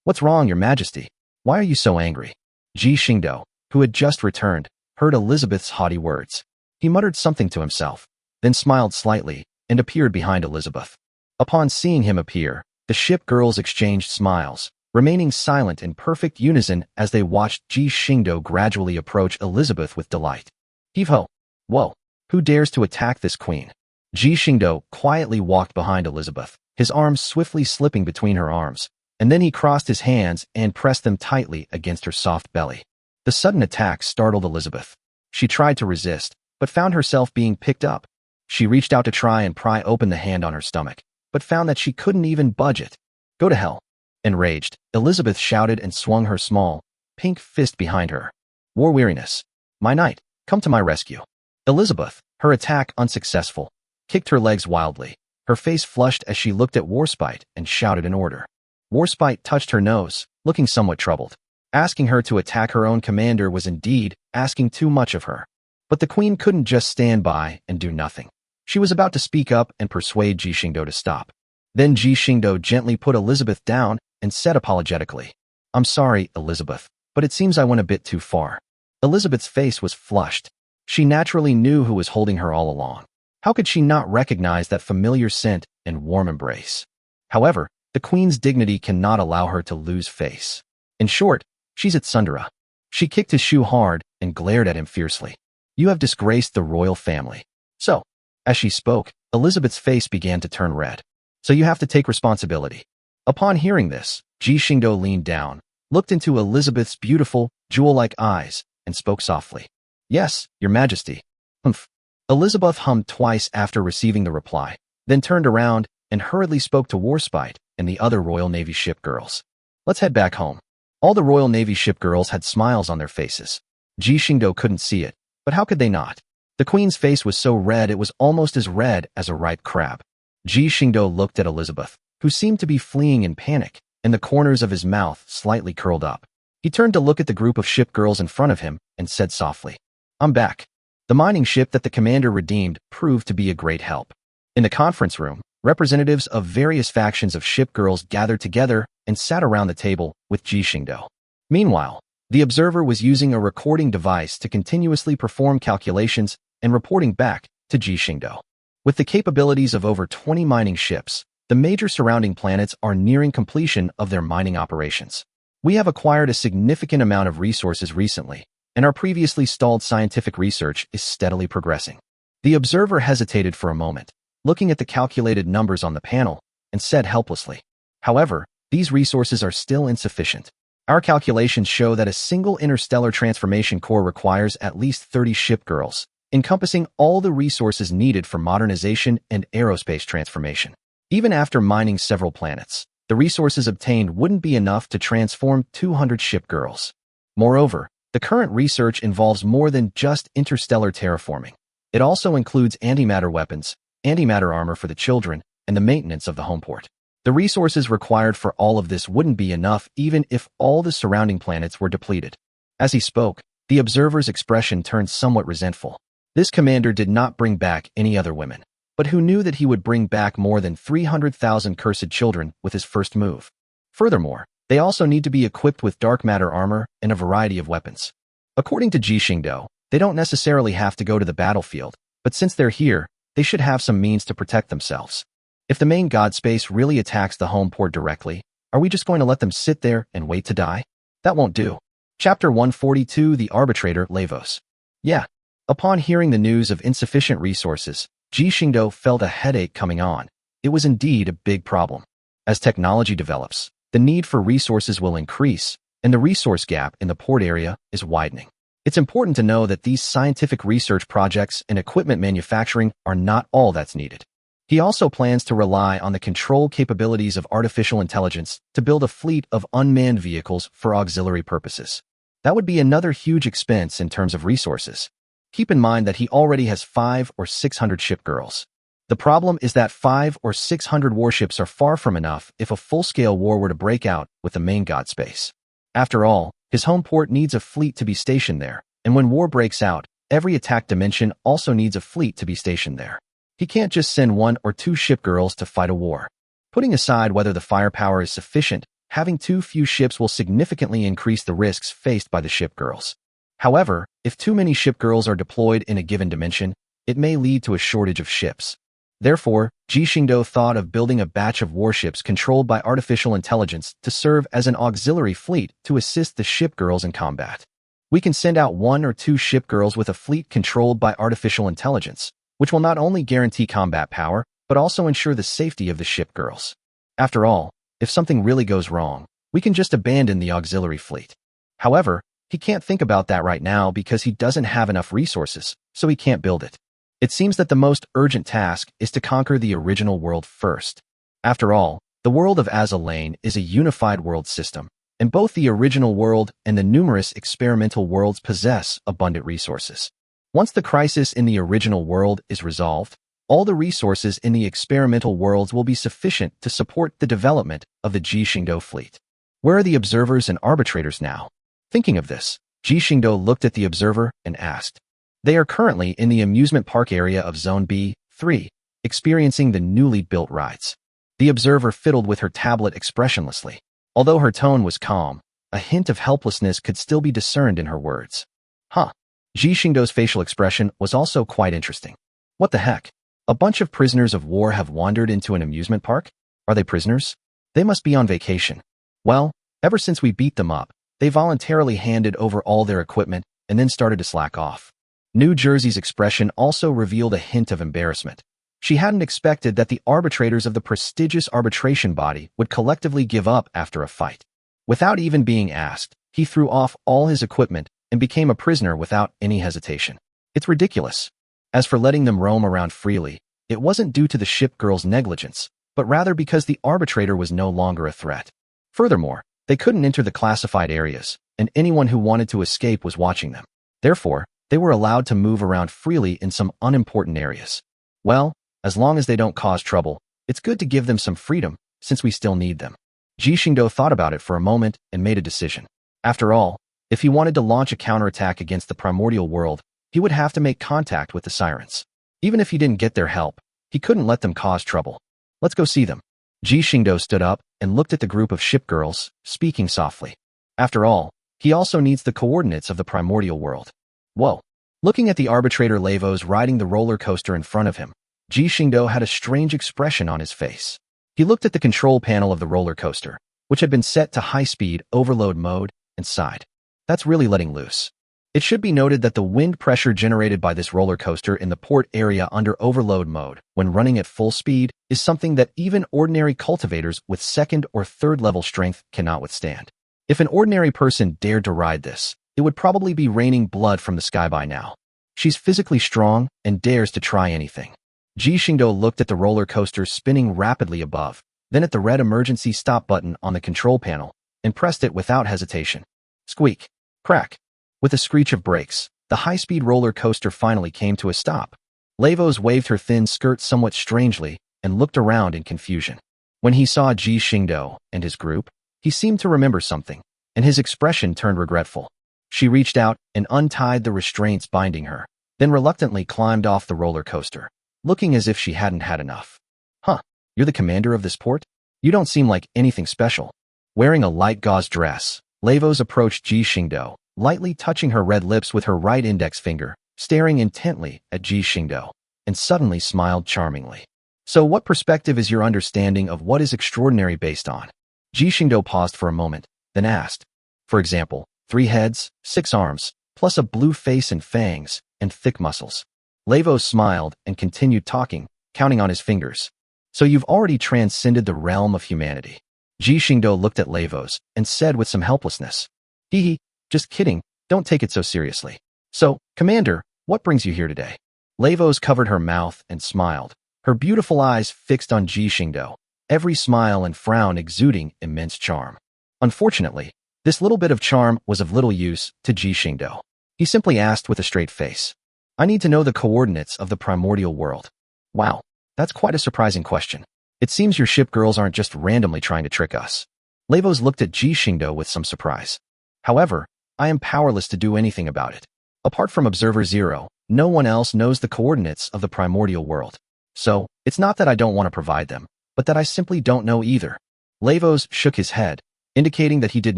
Speaker 1: What's wrong, Your Majesty? Why are you so angry? Ji Xingdou, who had just returned, heard Elizabeth's haughty words. He muttered something to himself, then smiled slightly and appeared behind Elizabeth. Upon seeing him appear, the ship girls exchanged smiles, remaining silent in perfect unison as they watched Ji Xingdou gradually approach Elizabeth with delight. Heave-ho! Whoa! Who dares to attack this queen? Ji Xingdou quietly walked behind Elizabeth, his arms swiftly slipping between her arms, and then he crossed his hands and pressed them tightly against her soft belly. The sudden attack startled Elizabeth. She tried to resist, but found herself being picked up. She reached out to try and pry open the hand on her stomach, but found that she couldn't even budge it. Go to hell. Enraged, Elizabeth shouted and swung her small, pink fist behind her. War weariness. My knight, come to my rescue. Elizabeth, her attack unsuccessful, kicked her legs wildly. Her face flushed as she looked at Warspite and shouted an order. Warspite touched her nose, looking somewhat troubled. Asking her to attack her own commander was indeed asking too much of her. But the queen couldn't just stand by and do nothing. She was about to speak up and persuade Ji Xingdou to stop. Then Ji Xingdou gently put Elizabeth down and said apologetically, I'm sorry, Elizabeth, but it seems I went a bit too far. Elizabeth's face was flushed. She naturally knew who was holding her all along. How could she not recognize that familiar scent and warm embrace? However, the queen's dignity cannot allow her to lose face. In short, she's at Sundara. She kicked his shoe hard and glared at him fiercely. You have disgraced the royal family. So, as she spoke, Elizabeth's face began to turn red. So you have to take responsibility. Upon hearing this, Ji Xingdou leaned down, looked into Elizabeth's beautiful, jewel-like eyes, and spoke softly. Yes, Your Majesty. Humph. Elizabeth hummed twice after receiving the reply, then turned around and hurriedly spoke to Warspite and the other Royal Navy ship girls. Let's head back home. All the Royal Navy shipgirls had smiles on their faces. Ji Xingdou couldn't see it, but how could they not? The queen's face was so red it was almost as red as a ripe crab. Ji Xingdou looked at Elizabeth, who seemed to be fleeing in panic, and the corners of his mouth slightly curled up. He turned to look at the group of shipgirls in front of him and said softly, "I'm back." The mining ship that the commander redeemed proved to be a great help. In the conference room, representatives of various factions of shipgirls gathered together and sat around the table with Ji Xingdou. Meanwhile, the observer was using a recording device to continuously perform calculations and reporting back to Ji Xingdou. With the capabilities of over 20 mining ships, the major surrounding planets are nearing completion of their mining operations. We have acquired a significant amount of resources recently, and our previously stalled scientific research is steadily progressing. The observer hesitated for a moment, looking at the calculated numbers on the panel, and said helplessly, "However, these resources are still insufficient. Our calculations show that a single interstellar transformation core requires at least 30 shipgirls, encompassing all the resources needed for modernization and aerospace transformation. Even after mining several planets, the resources obtained wouldn't be enough to transform 200 shipgirls. Moreover, the current research involves more than just interstellar terraforming. It also includes antimatter weapons, antimatter armor for the children, and the maintenance of the homeport. The resources required for all of this wouldn't be enough even if all the surrounding planets were depleted." As he spoke, the observer's expression turned somewhat resentful. This commander did not bring back any other women, but who knew that he would bring back more than 300,000 cursed children with his first move. Furthermore, they also need to be equipped with dark matter armor and a variety of weapons. According to Ji Xingdou, they don't necessarily have to go to the battlefield, but since they're here, they should have some means to protect themselves. If the main god space really attacks the home port directly, are we just going to let them sit there and wait to die? That won't do. Chapter 142, The Arbitrator, Lavos. Yeah. Upon hearing the news of insufficient resources, Ji Xingdou felt a headache coming on. It was indeed a big problem. As technology develops, the need for resources will increase, and the resource gap in the port area is widening. It's important to know that these scientific research projects and equipment manufacturing are not all that's needed. He also plans to rely on the control capabilities of artificial intelligence to build a fleet of unmanned vehicles for auxiliary purposes. That would be another huge expense in terms of resources. Keep in mind that he already has 500 or 600 shipgirls. The problem is that 500 or 600 warships are far from enough if a full-scale war were to break out with the main god space. After all, his home port needs a fleet to be stationed there, and when war breaks out, every attack dimension also needs a fleet to be stationed there. He can't just send 1 or 2 shipgirls to fight a war. Putting aside whether the firepower is sufficient, having too few ships will significantly increase the risks faced by the shipgirls. However, if too many shipgirls are deployed in a given dimension, it may lead to a shortage of ships. Therefore, Ji Xingdou thought of building a batch of warships controlled by artificial intelligence to serve as an auxiliary fleet to assist the shipgirls in combat. We can send out 1 or 2 shipgirls with a fleet controlled by artificial intelligence, which will not only guarantee combat power, but also ensure the safety of the shipgirls. After all, if something really goes wrong, we can just abandon the auxiliary fleet. However, he can't think about that right now because he doesn't have enough resources, so he can't build it. It seems that the most urgent task is to conquer the original world first. After all, the world of Azalane is a unified world system, and both the original world and the numerous experimental worlds possess abundant resources. Once the crisis in the original world is resolved, all the resources in the experimental worlds will be sufficient to support the development of the Ji Xingdou fleet. Where are the observers and arbitrators now? Thinking of this, Ji Xingdou looked at the observer and asked. They are currently in the amusement park area of Zone B3, experiencing the newly built rides. The observer fiddled with her tablet expressionlessly. Although her tone was calm, a hint of helplessness could still be discerned in her words. Huh. Ji Xingdou's facial expression was also quite interesting. What the heck? A bunch of prisoners of war have wandered into an amusement park? Are they prisoners? They must be on vacation. Well, ever since we beat them up, they voluntarily handed over all their equipment and then started to slack off. New Jersey's expression also revealed a hint of embarrassment. She hadn't expected that the arbitrators of the prestigious arbitration body would collectively give up after a fight. Without even being asked, he threw off all his equipment and became a prisoner without any hesitation. It's ridiculous. As for letting them roam around freely, it wasn't due to the shipgirl's negligence, but rather because the arbitrator was no longer a threat. Furthermore, They couldn't enter the classified areas, and anyone who wanted to escape was watching them. Therefore, they were allowed to move around freely in some unimportant areas. Well, as long as they don't cause trouble, it's good to give them some freedom, since we still need them. Ji Xingdou thought about it for a moment and made a decision. After all, if he wanted to launch a counterattack against the primordial world, he would have to make contact with the sirens. Even if he didn't get their help, he couldn't let them cause trouble. Let's go see them. Ji Xingdou stood up and looked at the group of shipgirls, speaking softly. After all, he also needs the coordinates of the primordial world. Whoa. Looking at the arbitrator Lavos riding the roller coaster in front of him, Ji Xingdou had a strange expression on his face. He looked at the control panel of the roller coaster, which had been set to high-speed overload mode, and sighed. That's really letting loose. It should be noted that the wind pressure generated by this roller coaster in the port area under overload mode, when running at full speed, is something that even ordinary cultivators with second or third level strength cannot withstand. If an ordinary person dared to ride this, it would probably be raining blood from the sky by now. She's physically strong and dares to try anything. Ji Xingdou looked at the roller coaster spinning rapidly above, then at the red emergency stop button on the control panel, and pressed it without hesitation. Squeak. Crack. With a screech of brakes, the high-speed roller coaster finally came to a stop. Lavos waved her thin skirt somewhat strangely and looked around in confusion. When he saw Ji Xingdou and his group, he seemed to remember something, and his expression turned regretful. She reached out and untied the restraints binding her, then reluctantly climbed off the roller coaster, looking as if she hadn't had enough. Huh, you're the commander of this port? You don't seem like anything special. Wearing a light gauze dress, Lavos approached Ji Xingdou, lightly touching her red lips with her right index finger, staring intently at Ji Xingdou, and suddenly smiled charmingly. So what perspective is your understanding of what is extraordinary based on? Ji Xingdou paused for a moment, then asked. For example, 3 heads, 6 arms, plus a blue face and fangs, and thick muscles. Lavos smiled and continued talking, counting on his fingers. So you've already transcended the realm of humanity. Ji Xingdou looked at Lavos and said with some helplessness. Hee, just kidding, don't take it so seriously. So, Commander, what brings you here today? Lavos covered her mouth and smiled, her beautiful eyes fixed on Ji Xingdou, every smile and frown exuding immense charm. Unfortunately, this little bit of charm was of little use to Ji Xingdou. He simply asked with a straight face. I need to know the coordinates of the primordial world. Wow, that's quite a surprising question. It seems your shipgirls aren't just randomly trying to trick us. Lavos looked at Ji Xingdou with some surprise. However, I am powerless to do anything about it. Apart from Observer Zero, no one else knows the coordinates of the primordial world. So, it's not that I don't want to provide them, but that I simply don't know either. Lavos shook his head, indicating that he did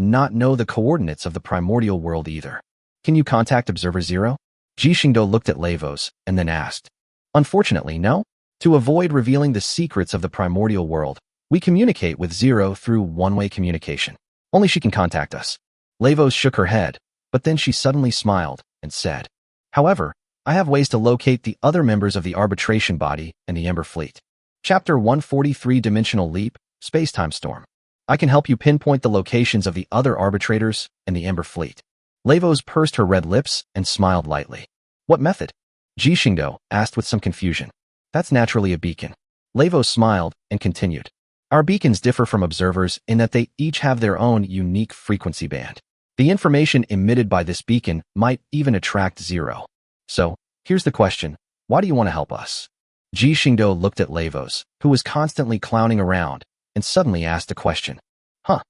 Speaker 1: not know the coordinates of the primordial world either. Can you contact Observer Zero? Ji Xingdou looked at Lavos and then asked. Unfortunately, no. To avoid revealing the secrets of the primordial world, we communicate with Zero through one-way communication. Only she can contact us. Lavos shook her head, but then she suddenly smiled and said, however, I have ways to locate the other members of the arbitration body and the Ember Fleet. Chapter 143 Dimensional Leap, Space-Time Storm. I can help you pinpoint the locations of the other arbitrators and the Ember Fleet. Lavos pursed her red lips and smiled lightly. What method? Ji Xingdou asked with some confusion. That's naturally a beacon. Lavos smiled and continued. Our beacons differ from observers in that they each have their own unique frequency band. The information emitted by this beacon might even attract Zero. So, here's the question. Why do you want to help us? Ji Xingdou looked at Lavos, who was constantly clowning around, and suddenly asked a question. Huh,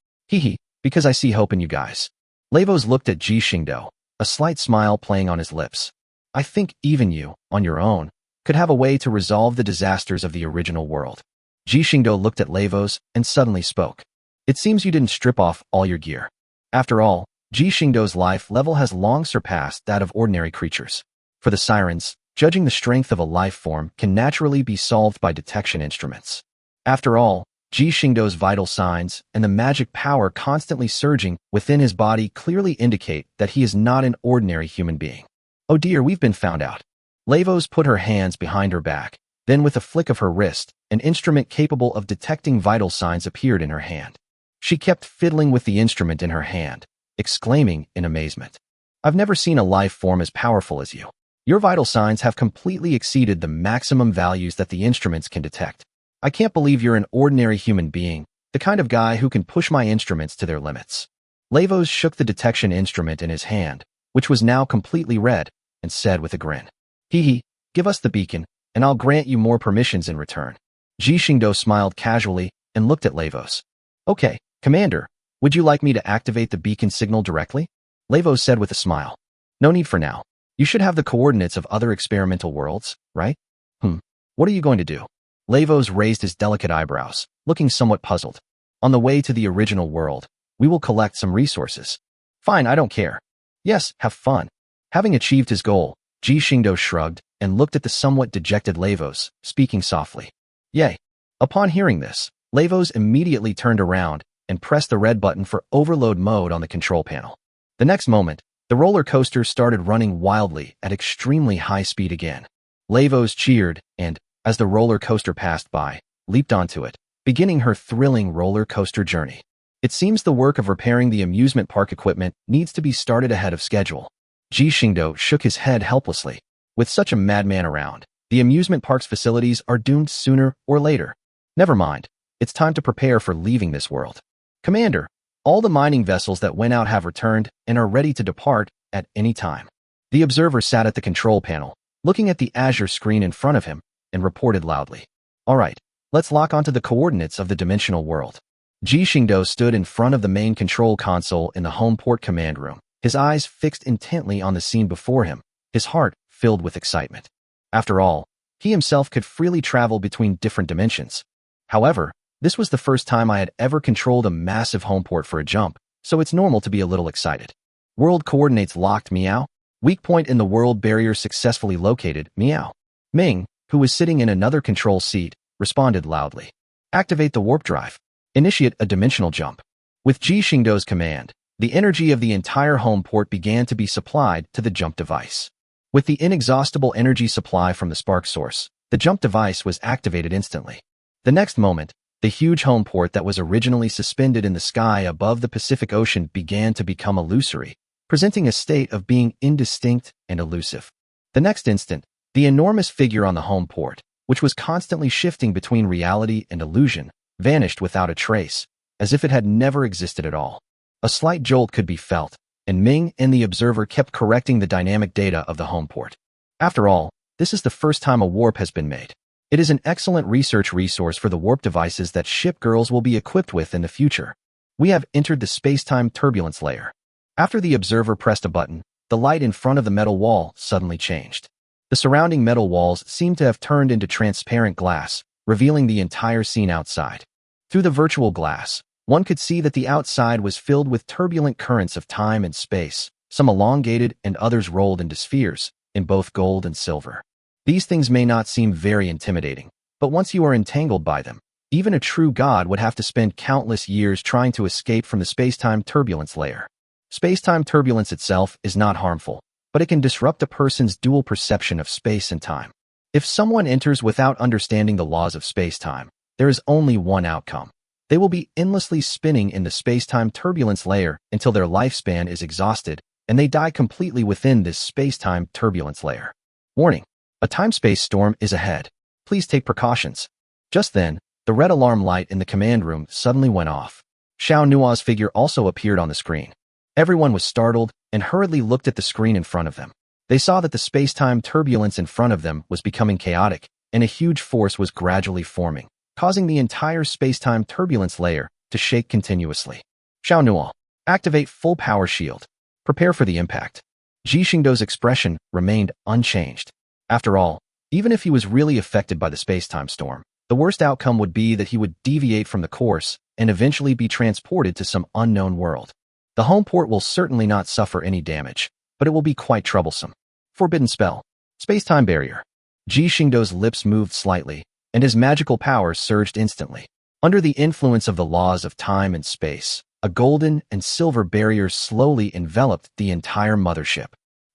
Speaker 1: because I see hope in you guys. Lavos looked at Ji Xingdou, a slight smile playing on his lips. I think even you, on your own, could have a way to resolve the disasters of the original world. Ji Xingdou looked at Lavos and suddenly spoke. It seems you didn't strip off all your gear. After all, Ji Xingdou's life level has long surpassed that of ordinary creatures. For the sirens, judging the strength of a life form can naturally be solved by detection instruments. After all, Ji Xingdou's vital signs and the magic power constantly surging within his body clearly indicate that he is not an ordinary human being. Oh dear, we've been found out. Lavos put her hands behind her back, then with a flick of her wrist, an instrument capable of detecting vital signs appeared in her hand. She kept fiddling with the instrument in her hand, exclaiming in amazement. I've never seen a life form as powerful as you. Your vital signs have completely exceeded the maximum values that the instruments can detect. I can't believe you're an ordinary human being. The kind of guy who can push my instruments to their limits. Lavos shook the detection instrument in his hand, which was now completely red, and said with a grin, "Hee hee, give us the beacon, and I'll grant you more permissions in return." Ji Xingdou smiled casually and looked at Lavos. "Okay, Commander, would you like me to activate the beacon signal directly?" Lavos said with a smile. "No need for now. You should have the coordinates of other experimental worlds, right?" What are you going to do?" Lavos raised his delicate eyebrows, looking somewhat puzzled. "On the way to the original world, we will collect some resources." "Fine, I don't care." "Yes, have fun." Having achieved his goal, Ji Xingdou shrugged and looked at the somewhat dejected Lavos, speaking softly. "Yay." Upon hearing this, Lavos immediately turned around and pressed the red button for overload mode on the control panel. The next moment, the roller coaster started running wildly at extremely high speed again. Lavos cheered and, as the roller coaster passed by, leaped onto it, beginning her thrilling roller coaster journey. It seems the work of repairing the amusement park equipment needs to be started ahead of schedule. Ji Xingdou shook his head helplessly. With such a madman around, the amusement park's facilities are doomed sooner or later. Never mind, it's time to prepare for leaving this world. "Commander, all the mining vessels that went out have returned and are ready to depart at any time." The observer sat at the control panel, looking at the azure screen in front of him, and reported loudly. "All right, let's lock onto the coordinates of the dimensional world." Ji Xingdou stood in front of the main control console in the home port command room, his eyes fixed intently on the scene before him, his heart filled with excitement. After all, he himself could freely travel between different dimensions. However, this was the first time I had ever controlled a massive home port for a jump, so it's normal to be a little excited. "World coordinates locked, meow." "Weak point in the world barrier successfully located, meow." Ming, who was sitting in another control seat, responded loudly. "Activate the warp drive. Initiate a dimensional jump." With Ji Xingdou's command, the energy of the entire home port began to be supplied to the jump device. With the inexhaustible energy supply from the spark source, the jump device was activated instantly. The next moment, the huge home port that was originally suspended in the sky above the Pacific Ocean began to become illusory, presenting a state of being indistinct and elusive. The next instant, the enormous figure on the home port, which was constantly shifting between reality and illusion, vanished without a trace, as if it had never existed at all. A slight jolt could be felt, and Ming and the observer kept correcting the dynamic data of the home port. After all, this is the first time a warp has been made. It is an excellent research resource for the warp devices that Shipgirls will be equipped with in the future. We have entered the space-time turbulence layer. After the observer pressed a button, the light in front of the metal wall suddenly changed. The surrounding metal walls seemed to have turned into transparent glass, revealing the entire scene outside. Through the virtual glass, one could see that the outside was filled with turbulent currents of time and space, some elongated and others rolled into spheres, in both gold and silver. These things may not seem very intimidating, but once you are entangled by them, even a true god would have to spend countless years trying to escape from the space-time turbulence layer. Space-time turbulence itself is not harmful, but it can disrupt a person's dual perception of space and time. If someone enters without understanding the laws of space-time, there is only one outcome. They will be endlessly spinning in the space-time turbulence layer until their lifespan is exhausted, and they die completely within this space-time turbulence layer. Warning: a time-space storm is ahead. Please take precautions. Just then, the red alarm light in the command room suddenly went off. Xiao Nua's figure also appeared on the screen. Everyone was startled and hurriedly looked at the screen in front of them. They saw that the space-time turbulence in front of them was becoming chaotic, and a huge force was gradually forming, causing the entire space-time turbulence layer to shake continuously. Xiao Nua, activate full power shield. Prepare for the impact. Ji Xingdou's expression remained unchanged. After all, even if he was really affected by the space-time storm, the worst outcome would be that he would deviate from the course and eventually be transported to some unknown world. The home port will certainly not suffer any damage, but it will be quite troublesome. Forbidden spell. Space-time barrier. Ji Xingdou's lips moved slightly, and his magical power surged instantly. Under the influence of the laws of time and space, a golden and silver barrier slowly enveloped the entire mothership.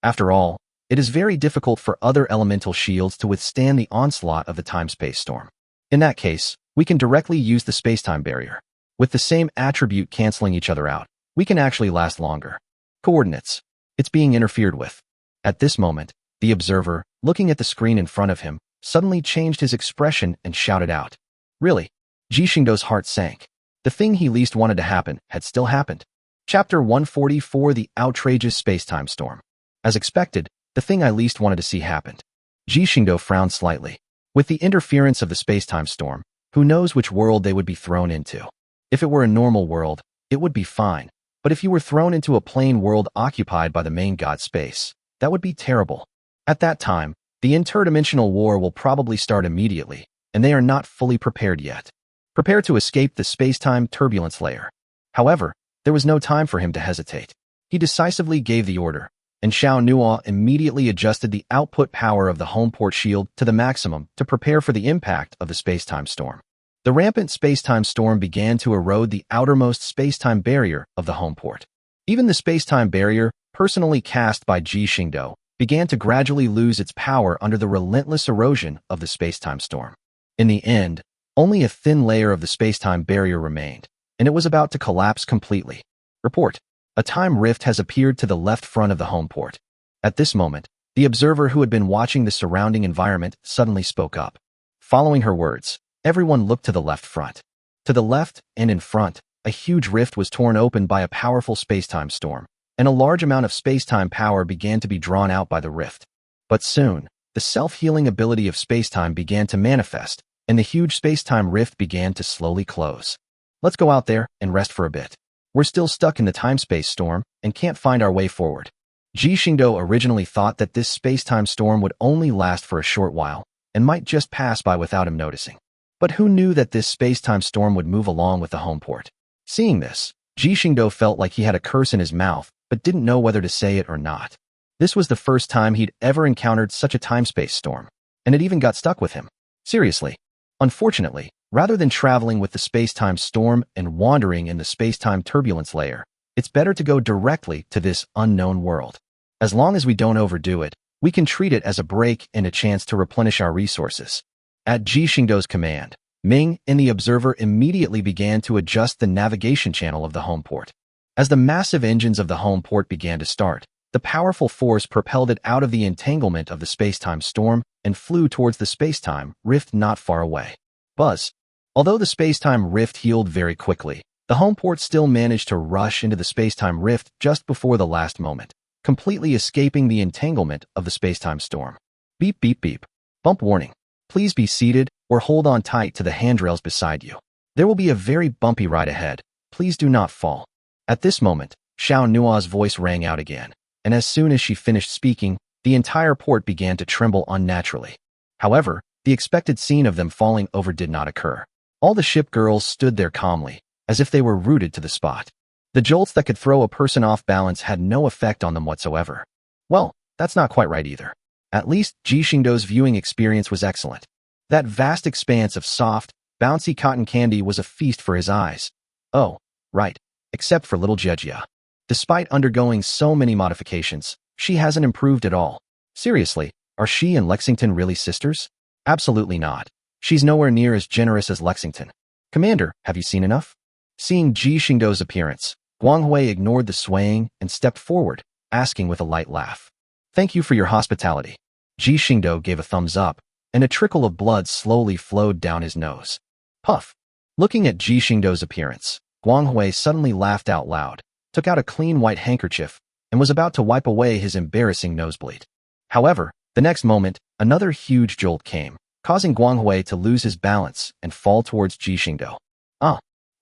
Speaker 1: After all, it is very difficult for other elemental shields to withstand the onslaught of the time-space storm. In that case, we can directly use the space-time barrier. With the same attribute canceling each other out, we can actually last longer. Coordinates. It's being interfered with. At this moment, the observer, looking at the screen in front of him, suddenly changed his expression and shouted out. Really? Ji Xingdou's heart sank. The thing he least wanted to happen had still happened. Chapter 144: The Outrageous Space-Time Storm. As expected, the thing I least wanted to see happened. Ji Xingdou frowned slightly. With the interference of the space-time storm, who knows which world they would be thrown into? If it were a normal world, it would be fine. But if you were thrown into a plane world occupied by the main god space, that would be terrible. At that time, the interdimensional war will probably start immediately, and they are not fully prepared yet. Prepare to escape the space-time turbulence layer. However, there was no time for him to hesitate. He decisively gave the order, and Xiao immediately adjusted the output power of the homeport shield to the maximum to prepare for the impact of the space-time storm. The rampant space-time storm began to erode the outermost space-time barrier of the homeport. Even the space-time barrier, personally cast by Ji Xingdou, began to gradually lose its power under the relentless erosion of the space-time storm. In the end, only a thin layer of the space-time barrier remained, and it was about to collapse completely. Report: a time rift has appeared to the left front of the homeport. At this moment, the observer who had been watching the surrounding environment suddenly spoke up. Following her words, everyone looked to the left front. To the left and in front, a huge rift was torn open by a powerful space-time storm, and a large amount of space-time power began to be drawn out by the rift. But soon, the self-healing ability of space-time began to manifest, and the huge space-time rift began to slowly close. Let's go out there and rest for a bit. We're still stuck in the time-space storm and can't find our way forward. Ji Xingdou originally thought that this space-time storm would only last for a short while and might just pass by without him noticing. But who knew that this space-time storm would move along with the homeport? Seeing this, Ji Xingdou felt like he had a curse in his mouth but didn't know whether to say it or not. This was the first time he'd ever encountered such a time-space storm, and it even got stuck with him. Seriously. Unfortunately, rather than traveling with the space-time storm and wandering in the space-time turbulence layer, it's better to go directly to this unknown world. As long as we don't overdo it, we can treat it as a break and a chance to replenish our resources. At Ji Xingdou's command, Ming and the observer immediately began to adjust the navigation channel of the homeport. As the massive engines of the homeport began to start, the powerful force propelled it out of the entanglement of the space-time storm and flew towards the space-time rift not far away. Buzz. Although the space-time rift healed very quickly, the homeport still managed to rush into the space-time rift just before the last moment, completely escaping the entanglement of the space-time storm. Beep beep beep. Bump warning. Please be seated or hold on tight to the handrails beside you. There will be a very bumpy ride ahead. Please do not fall. At this moment, Xiao voice rang out again, and as soon as she finished speaking, the entire port began to tremble unnaturally. However, the expected scene of them falling over did not occur. All the ship girls stood there calmly, as if they were rooted to the spot. The jolts that could throw a person off balance had no effect on them whatsoever. Well, that's not quite right either. At least, Ji Xingdou's viewing experience was excellent. That vast expanse of soft, bouncy cotton candy was a feast for his eyes. Oh, right, except for little Jejia. Despite undergoing so many modifications, she hasn't improved at all. Seriously, are she and Lexington really sisters? Absolutely not. She's nowhere near as generous as Lexington. Commander, have you seen enough? Seeing Ji Xingdou's appearance, Guanghui ignored the swaying and stepped forward, asking with a light laugh. Thank you for your hospitality. Ji Xingdou gave a thumbs up, and a trickle of blood slowly flowed down his nose. Puff. Looking at Ji Xingdou's appearance, Guanghui suddenly laughed out loud, took out a clean white handkerchief, and was about to wipe away his embarrassing nosebleed. However, the next moment, another huge jolt came, causing Guanghui to lose his balance and fall towards Ji Xingdou.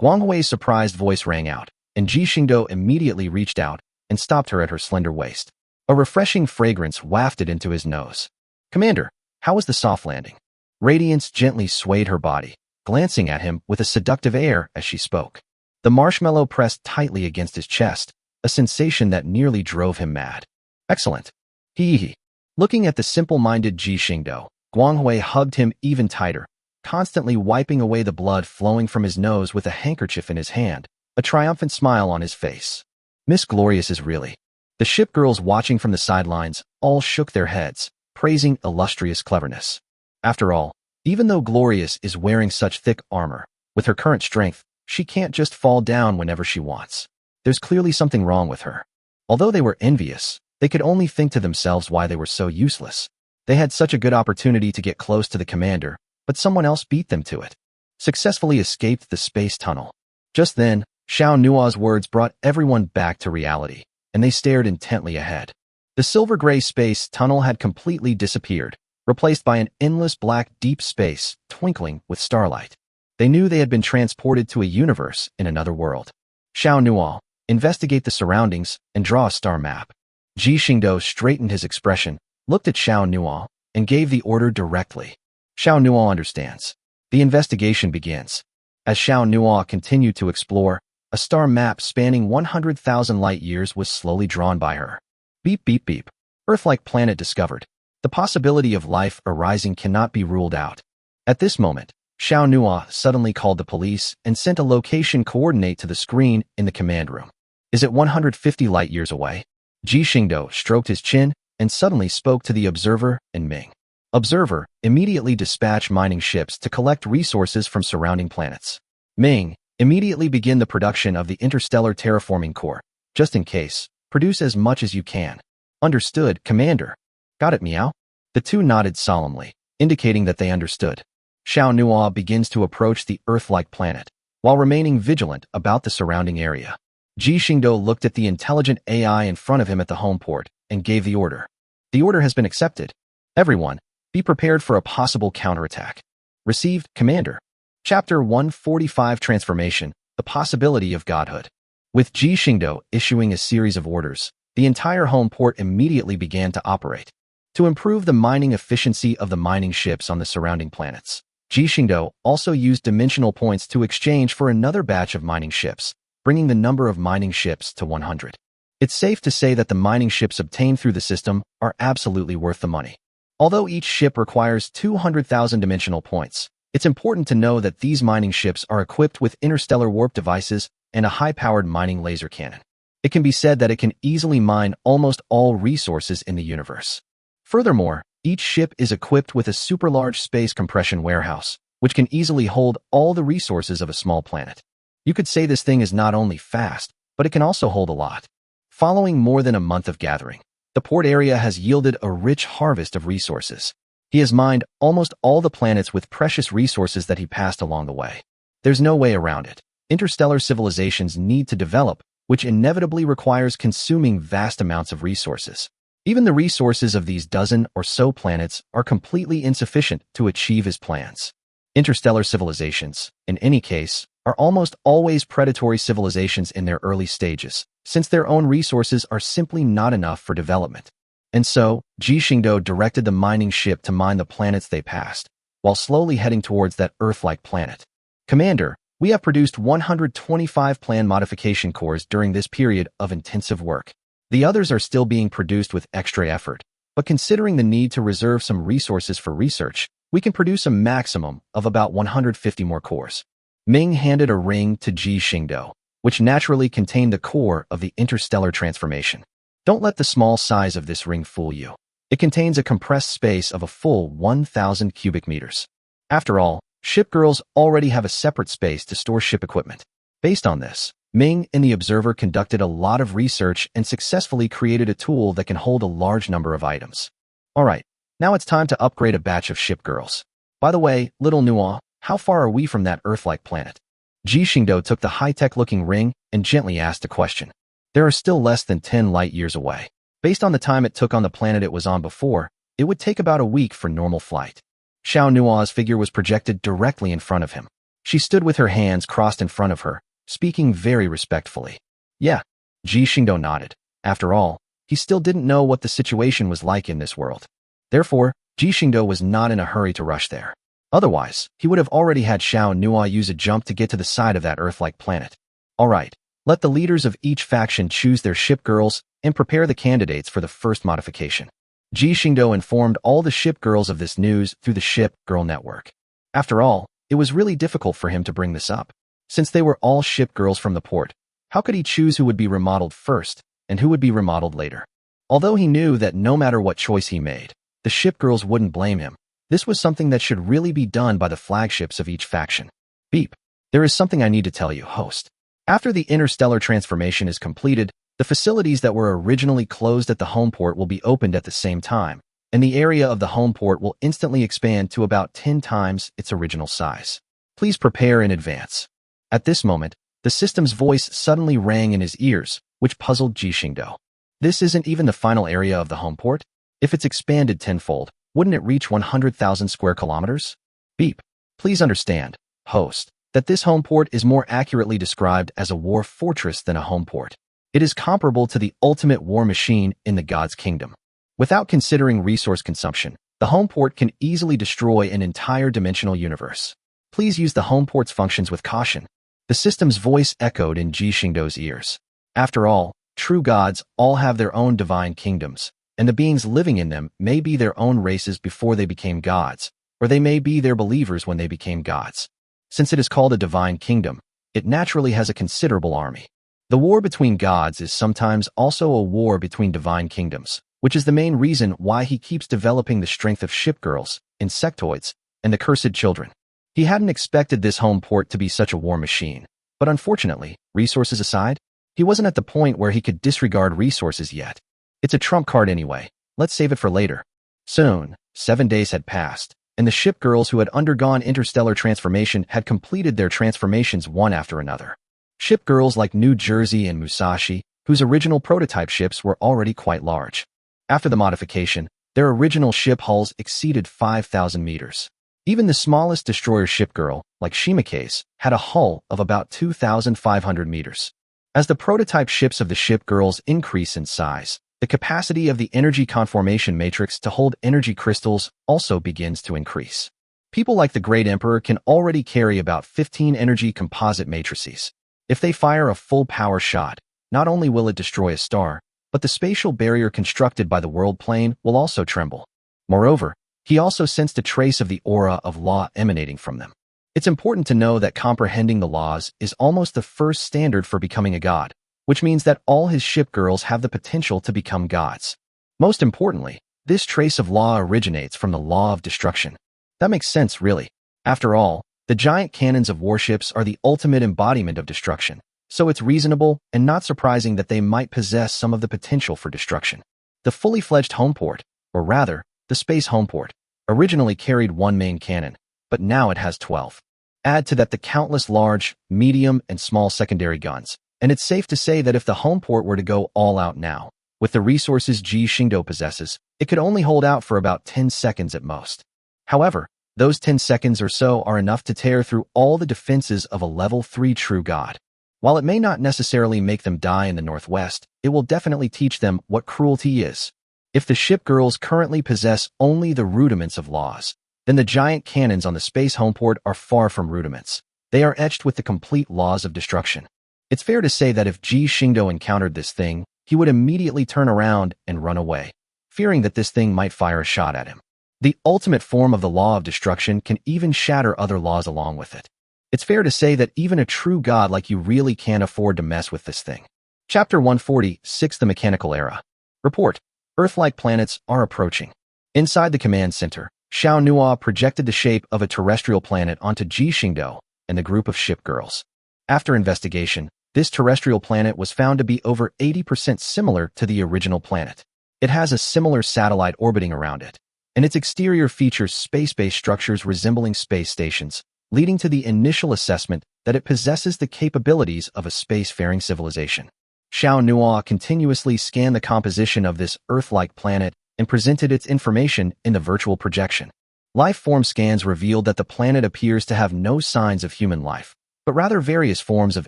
Speaker 1: Guanghui's surprised voice rang out, and Ji Xingdou immediately reached out and stopped her at her slender waist. A refreshing fragrance wafted into his nose. Commander, how was the soft landing? Radiance gently swayed her body, glancing at him with a seductive air as she spoke. The marshmallow pressed tightly against his chest, a sensation that nearly drove him mad. Excellent. Hee. Looking at the simple-minded Ji Xingdou, Guanghui hugged him even tighter, constantly wiping away the blood flowing from his nose with a handkerchief in his hand, a triumphant smile on his face. Miss Glorious is really. The ship girls watching from the sidelines all shook their heads, praising illustrious cleverness. After all, even though Glorious is wearing such thick armor, with her current strength, she can't just fall down whenever she wants. There's clearly something wrong with her. Although they were envious, they could only think to themselves why they were so useless. They had such a good opportunity to get close to the commander, but someone else beat them to it. Successfully escaped the space tunnel. Just then, Xiao Nua's words brought everyone back to reality, and they stared intently ahead. The silver-gray space tunnel had completely disappeared, replaced by an endless black deep space twinkling with starlight. They knew they had been transported to a universe in another world. Xiao Nua, investigate the surroundings and draw a star map. Ji Xingdou straightened his expression, looked at Xiao Nua, and gave the order directly. Xiao Nua understands. The investigation begins. As Xiao Nua continued to explore, a star map spanning 100,000 light-years was slowly drawn by her. Beep, beep, beep. Earth-like planet discovered. The possibility of life arising cannot be ruled out. At this moment, Xiao Nua suddenly called the police and sent a location coordinate to the screen in the command room. Is it 150 light-years away? Ji Xingdou stroked his chin and suddenly spoke to the observer and Ming. Observer, immediately dispatch mining ships to collect resources from surrounding planets. Ming, immediately begin the production of the interstellar terraforming core. Just in case, produce as much as you can. Understood, Commander. Got it, Meow? The two nodded solemnly, indicating that they understood. Xiao Nua begins to approach the Earth-like planet, while remaining vigilant about the surrounding area. Ji Xingdou looked at the intelligent AI in front of him at the home port and gave the order. The order has been accepted. Everyone, be prepared for a possible counterattack. Received, Commander. Chapter 145 Transformation, the Possibility of Godhood. With Ji Xingdou issuing a series of orders, the entire home port immediately began to operate. To improve the mining efficiency of the mining ships on the surrounding planets, Ji Xingdou also used dimensional points to exchange for another batch of mining ships, bringing the number of mining ships to 100. It's safe to say that the mining ships obtained through the system are absolutely worth the money. Although each ship requires 200,000 dimensional points, it's important to know that these mining ships are equipped with interstellar warp devices and a high-powered mining laser cannon. It can be said that it can easily mine almost all resources in the universe. Furthermore, each ship is equipped with a super-large space compression warehouse, which can easily hold all the resources of a small planet. You could say this thing is not only fast, but it can also hold a lot. Following more than a month of gathering, the port area has yielded a rich harvest of resources. He has mined almost all the planets with precious resources that he passed along the way. There's no way around it. Interstellar civilizations need to develop, which inevitably requires consuming vast amounts of resources. Even the resources of these dozen or so planets are completely insufficient to achieve his plans. Interstellar civilizations, in any case, are almost always predatory civilizations in their early stages, since their own resources are simply not enough for development. And so, Ji Xingdou directed the mining ship to mine the planets they passed, while slowly heading towards that Earth-like planet. Commander, we have produced 125 plan modification cores during this period of intensive work. The others are still being produced with extra effort, but considering the need to reserve some resources for research, we can produce a maximum of about 150 more cores. Ming handed a ring to Ji Xingdou, which naturally contained the core of the interstellar transformation. Don't let the small size of this ring fool you. It contains a compressed space of a full 1,000 cubic meters. After all, shipgirls already have a separate space to store ship equipment. Based on this, Ming and the Observer conducted a lot of research and successfully created a tool that can hold a large number of items. Alright, now it's time to upgrade a batch of shipgirls. By the way, little Nua, how far are we from that Earth-like planet? Ji Xingdou took the high-tech-looking ring and gently asked a question. There are still less than 10 light-years away. Based on the time it took on the planet it was on before, it would take about a week for normal flight. Xiao Nua's figure was projected directly in front of him. She stood with her hands crossed in front of her, speaking very respectfully. Yeah, Ji Xingdou nodded. After all, he still didn't know what the situation was like in this world. Therefore, Ji Xingdou was not in a hurry to rush there. Otherwise, he would have already had Xiao Nua use a jump to get to the side of that Earth-like planet. Alright, let the leaders of each faction choose their shipgirls and prepare the candidates for the first modification. Ji Xingdou informed all the shipgirls of this news through the Shipgirl network. After all, it was really difficult for him to bring this up. Since they were all shipgirls from the port, how could he choose who would be remodeled first and who would be remodeled later? Although he knew that no matter what choice he made, the shipgirls wouldn't blame him, this was something that should really be done by the flagships of each faction. Beep. There is something I need to tell you, host. After the interstellar transformation is completed, the facilities that were originally closed at the home port will be opened at the same time, and the area of the home port will instantly expand to about 10 times its original size. Please prepare in advance. At this moment, The system's voice suddenly rang in his ears, which puzzled Ji Xingdou. This isn't even the final area of the home port? If it's expanded tenfold, wouldn't it reach 100,000 square kilometers? Beep. Please understand, host, that this home port is more accurately described as a war fortress than a home port. It is comparable to the ultimate war machine in the God's kingdom. Without considering resource consumption, the home port can easily destroy an entire dimensional universe. Please use the home port's functions with caution. The system's voice echoed in Ji Xingdou's ears. After all, true gods all have their own divine kingdoms, and the beings living in them may be their own races before they became gods, or they may be their believers when they became gods. Since it is called a divine kingdom, it naturally has a considerable army. The war between gods is sometimes also a war between divine kingdoms, which is the main reason why he keeps developing the strength of shipgirls, insectoids, and the cursed children. He hadn't expected this home port to be such a war machine, but unfortunately, resources aside, he wasn't at the point where he could disregard resources yet. It's a trump card anyway, let's save it for later. Soon, 7 days had passed, and the shipgirls who had undergone interstellar transformation had completed their transformations one after another. Shipgirls like New Jersey and Musashi, whose original prototype ships were already quite large. After the modification, their original ship hulls exceeded 5,000 meters. Even the smallest destroyer shipgirl, like Shimike's, had a hull of about 2,500 meters. As the prototype ships of the shipgirls increase in size, the capacity of the energy conformation matrix to hold energy crystals also begins to increase. People like the Great Emperor can already carry about 15 energy composite matrices. If they fire a full power shot, not only will it destroy a star, but the spatial barrier constructed by the world plane will also tremble. Moreover, he also sensed a trace of the aura of law emanating from them. It's important to know that comprehending the laws is almost the first standard for becoming a god, which means that all his shipgirls have the potential to become gods. Most importantly, this trace of law originates from the law of destruction. That makes sense, really. After all, the giant cannons of warships are the ultimate embodiment of destruction, so it's reasonable and not surprising that they might possess some of the potential for destruction. The fully fledged homeport, or rather, the space homeport, originally carried one main cannon, but now it has 12. Add to that the countless large, medium, and small secondary guns, and it's safe to say that if the homeport were to go all out now, with the resources Ji Xingdou possesses, it could only hold out for about 10 seconds at most. However, those 10 seconds or so are enough to tear through all the defenses of a level 3 true god. While it may not necessarily make them die in the northwest, it will definitely teach them what cruelty is. If the shipgirls currently possess only the rudiments of laws, then the giant cannons on the space homeport are far from rudiments. They are etched with the complete laws of destruction. It's fair to say that if Ji Xingdou encountered this thing, he would immediately turn around and run away, fearing that this thing might fire a shot at him. The ultimate form of the law of destruction can even shatter other laws along with it. It's fair to say that even a true god like you really can't afford to mess with this thing. Chapter 146, The Mechanical Era. Report. Earth-like planets are approaching. Inside the command center, Xiao Nuo projected the shape of a terrestrial planet onto Ji Xingdou and the group of shipgirls. After investigation, this terrestrial planet was found to be over 80% similar to the original planet. It has a similar satellite orbiting around it, and its exterior features space-based structures resembling space stations, leading to the initial assessment that it possesses the capabilities of a spacefaring civilization. Xiao Nuo continuously scanned the composition of this Earth-like planet and presented its information in the virtual projection. Life form scans revealed that the planet appears to have no signs of human life, but rather various forms of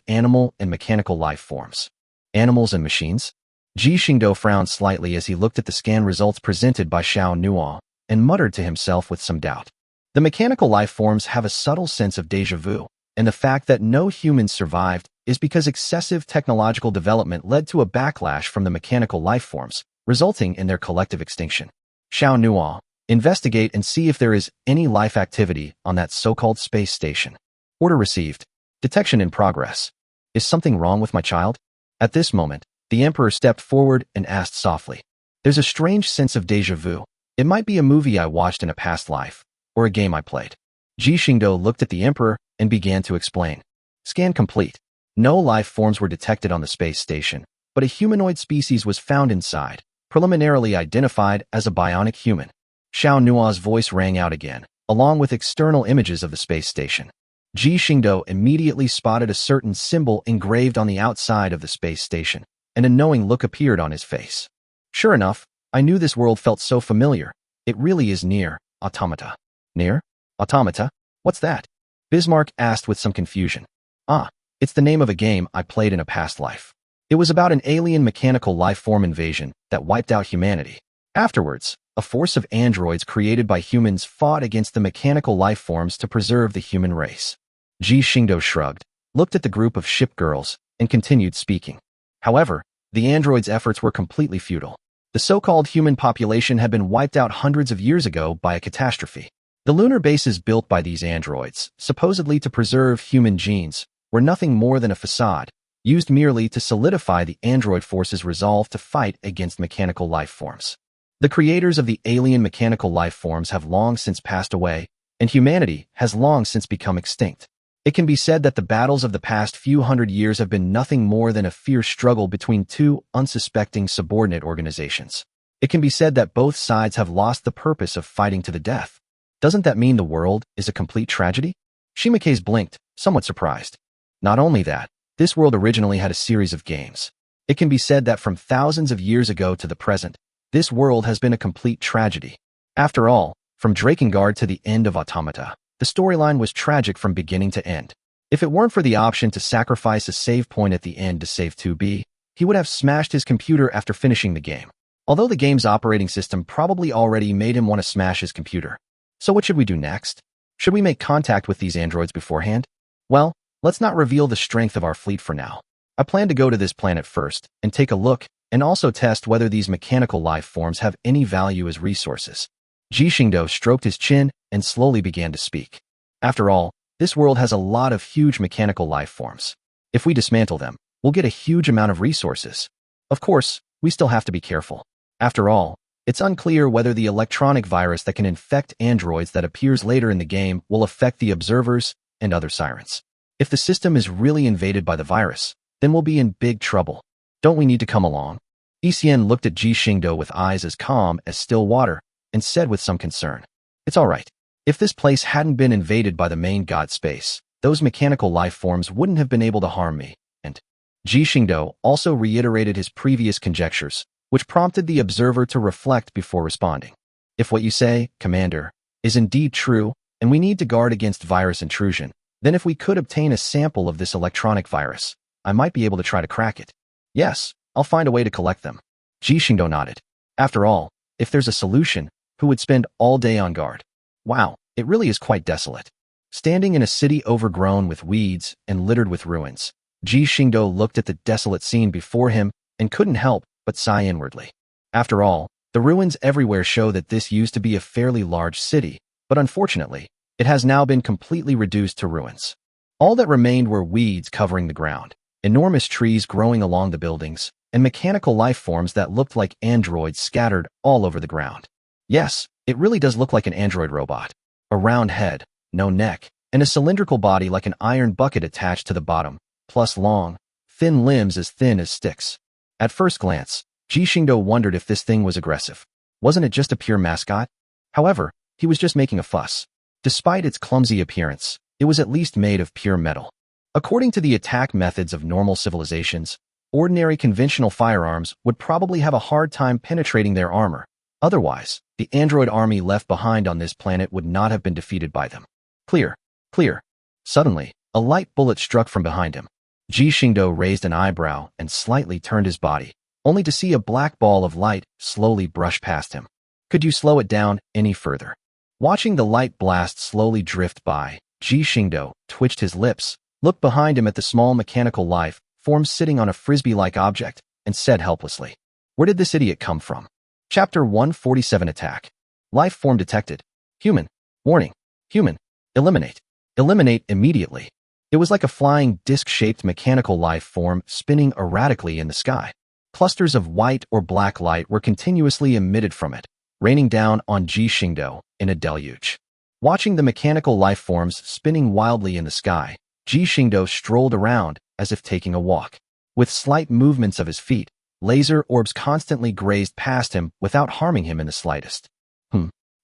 Speaker 1: animal and mechanical life forms. Animals and machines? Ji Xingdou frowned slightly as he looked at the scan results presented by Xiao Nuo and muttered to himself with some doubt. The mechanical life forms have a subtle sense of déjà vu, and the fact that no humans survived is because excessive technological development led to a backlash from the mechanical life forms, resulting in their collective extinction. Xiao Nuo, investigate and see if there is any life activity on that so-called space station. Order received. Detection in progress. Is something wrong with my child? At this moment, the Emperor stepped forward and asked softly. There's a strange sense of déjà vu. It might be a movie I watched in a past life, or a game I played. Ji Xingdou looked at the Emperor and began to explain. Scan complete. No life forms were detected on the space station, but a humanoid species was found inside, preliminarily identified as a bionic human. Xiao Nuo's voice rang out again, along with external images of the space station. Ji Xingdou immediately spotted a certain symbol engraved on the outside of the space station, and a knowing look appeared on his face. Sure enough, I knew this world felt so familiar. It really is near Automata. Near? Automata? What's that? Bismarck asked with some confusion. Ah, it's the name of a game I played in a past life. It was about an alien mechanical life form invasion that wiped out humanity. Afterwards, a force of androids created by humans fought against the mechanical life forms to preserve the human race. Ji Xingdou shrugged, looked at the group of shipgirls, and continued speaking. However, the androids' efforts were completely futile. The so-called human population had been wiped out hundreds of years ago by a catastrophe. The lunar bases built by these androids, supposedly to preserve human genes, were nothing more than a facade, used merely to solidify the android forces' resolve to fight against mechanical life forms. The creators of the alien mechanical life forms have long since passed away, and humanity has long since become extinct. It can be said that the battles of the past few hundred years have been nothing more than a fierce struggle between two unsuspecting subordinate organizations. It can be said that both sides have lost the purpose of fighting to the death. Doesn't that mean the world is a complete tragedy? Shimakaze blinked, somewhat surprised. Not only that, this world originally had a series of games. It can be said that from thousands of years ago to the present, this world has been a complete tragedy. After all, from Drakengard to the end of Automata, the storyline was tragic from beginning to end. If it weren't for the option to sacrifice a save point at the end to save 2B, he would have smashed his computer after finishing the game. Although the game's operating system probably already made him want to smash his computer. So what should we do next? Should we make contact with these androids beforehand? Well, let's not reveal the strength of our fleet for now. I plan to go to this planet first and take a look and also test whether these mechanical life forms have any value as resources. Ji Xingdou stroked his chin and slowly began to speak. After all, this world has a lot of huge mechanical life forms. If we dismantle them, we'll get a huge amount of resources. Of course, we still have to be careful. After all, it's unclear whether the electronic virus that can infect androids that appears later in the game will affect the observers and other sirens. If the system is really invaded by the virus, then we'll be in big trouble. Don't we need to come along? Xian looked at Ji Xingdou with eyes as calm as still water and said with some concern, "It's all right. If this place hadn't been invaded by the main god space, those mechanical life forms wouldn't have been able to harm me." And Ji Xingdou also reiterated his previous conjectures, which prompted the observer to reflect before responding. If what you say, Commander, is indeed true, and we need to guard against virus intrusion, then if we could obtain a sample of this electronic virus, I might be able to try to crack it. Yes, I'll find a way to collect them. Ji Xingdou nodded. After all, if there's a solution, who would spend all day on guard? Wow, it really is quite desolate. Standing in a city overgrown with weeds and littered with ruins, Ji Xingdou looked at the desolate scene before him and couldn't help but sigh inwardly. After all, the ruins everywhere show that this used to be a fairly large city, but unfortunately, it has now been completely reduced to ruins. All that remained were weeds covering the ground, enormous trees growing along the buildings, and mechanical life forms that looked like androids scattered all over the ground. Yes, it really does look like an android robot. A round head, no neck, and a cylindrical body like an iron bucket attached to the bottom, plus long, thin limbs as thin as sticks. At first glance, Ji Xingdou wondered if this thing was aggressive. Wasn't it just a pure mascot? However, he was just making a fuss. Despite its clumsy appearance, it was at least made of pure metal. According to the attack methods of normal civilizations, ordinary conventional firearms would probably have a hard time penetrating their armor. Otherwise, the android army left behind on this planet would not have been defeated by them. Clear. Clear. Suddenly, a light bullet struck from behind him. Ji Xingdou raised an eyebrow and slightly turned his body, only to see a black ball of light slowly brush past him. Could you slow it down any further? Watching the light blast slowly drift by, Ji Xingdou twitched his lips, looked behind him at the small mechanical life form sitting on a frisbee-like object, and said helplessly, "Where did this idiot come from?" Chapter 147 Attack. Life form detected. Human. Warning. Human. Eliminate. Eliminate immediately. It was like a flying disc-shaped mechanical life form spinning erratically in the sky. Clusters of white or black light were continuously emitted from it, raining down on Ji Xingdou in a deluge. Watching the mechanical life forms spinning wildly in the sky, Ji Xingdou strolled around as if taking a walk. With slight movements of his feet, laser orbs constantly grazed past him without harming him in the slightest.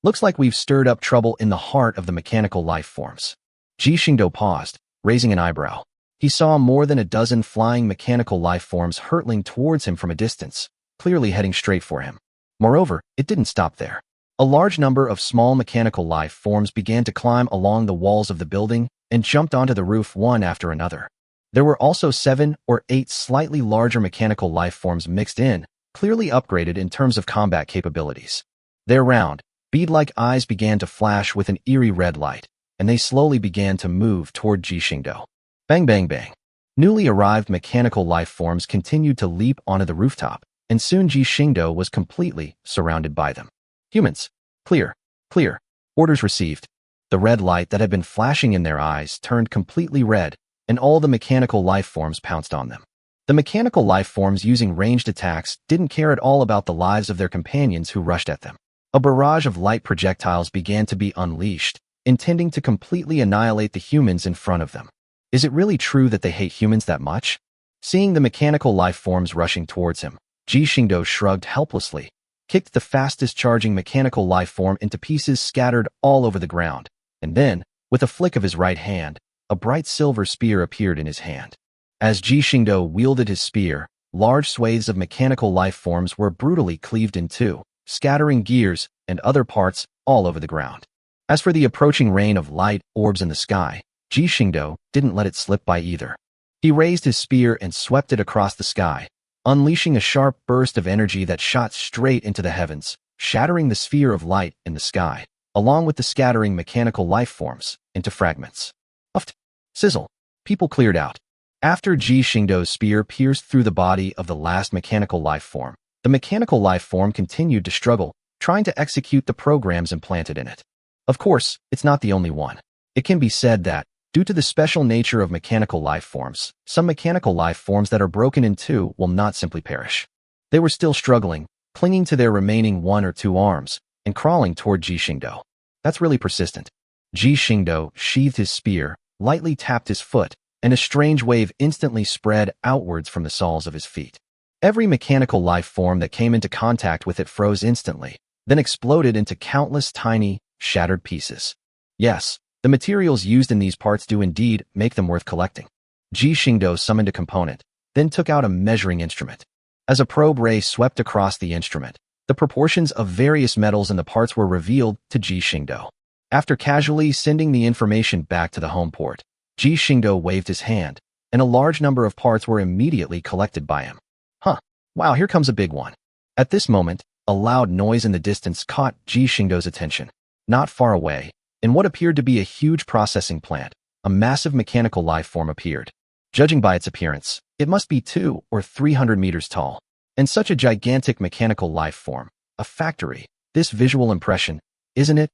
Speaker 1: Looks like we've stirred up trouble in the heart of the mechanical life forms. Ji Xingdou paused, raising an eyebrow. He saw more than a dozen flying mechanical life forms hurtling towards him from a distance, clearly heading straight for him. Moreover, it didn't stop there. A large number of small mechanical life forms began to climb along the walls of the building and jumped onto the roof one after another. There were also 7 or 8 slightly larger mechanical life forms mixed in, clearly upgraded in terms of combat capabilities. Their round, bead-like eyes began to flash with an eerie red light, and they slowly began to move toward Ji Xingdou. Bang bang bang. Newly arrived mechanical life forms continued to leap onto the rooftop, and soon Ji Xingdou was completely surrounded by them. Humans. Clear. Clear. Orders received. The red light that had been flashing in their eyes turned completely red, and all the mechanical life forms pounced on them. The mechanical life forms using ranged attacks didn't care at all about the lives of their companions who rushed at them. A barrage of light projectiles began to be unleashed, intending to completely annihilate the humans in front of them. Is it really true that they hate humans that much? Seeing the mechanical life forms rushing towards him, Ji Xingdou shrugged helplessly, kicked the fastest charging mechanical life form into pieces scattered all over the ground, and then, with a flick of his right hand, a bright silver spear appeared in his hand. As Ji Xingdou wielded his spear, large swathes of mechanical life forms were brutally cleaved in two, scattering gears and other parts all over the ground. As for the approaching rain of light orbs in the sky, Ji Xingdou didn't let it slip by either. He raised his spear and swept it across the sky, unleashing a sharp burst of energy that shot straight into the heavens, shattering the sphere of light in the sky, along with the scattering mechanical life forms, into fragments. Uft! Sizzle! People cleared out. After Ji Xingdou's spear pierced through the body of the last mechanical life form, the mechanical life form continued to struggle, trying to execute the programs implanted in it. Of course, it's not the only one. It can be said that, due to the special nature of mechanical life forms, some mechanical life forms that are broken in two will not simply perish. They were still struggling, clinging to their remaining 1 or 2 arms, and crawling toward Ji Xingdou. That's really persistent. Ji Xingdou sheathed his spear, lightly tapped his foot, and a strange wave instantly spread outwards from the soles of his feet. Every mechanical life form that came into contact with it froze instantly, then exploded into countless tiny, shattered pieces. Yes, the materials used in these parts do indeed make them worth collecting. Ji Xingdou summoned a component, then took out a measuring instrument. As a probe ray swept across the instrument, the proportions of various metals in the parts were revealed to Ji Xingdou. After casually sending the information back to the home port, Ji Xingdou waved his hand, and a large number of parts were immediately collected by him. Huh, wow, here comes a big one. At this moment, a loud noise in the distance caught Ji Xingdou's attention. Not far away, in what appeared to be a huge processing plant, a massive mechanical life form appeared. Judging by its appearance, it must be 200 or 300 meters tall. And such a gigantic mechanical life form, a factory, this visual impression, isn't it?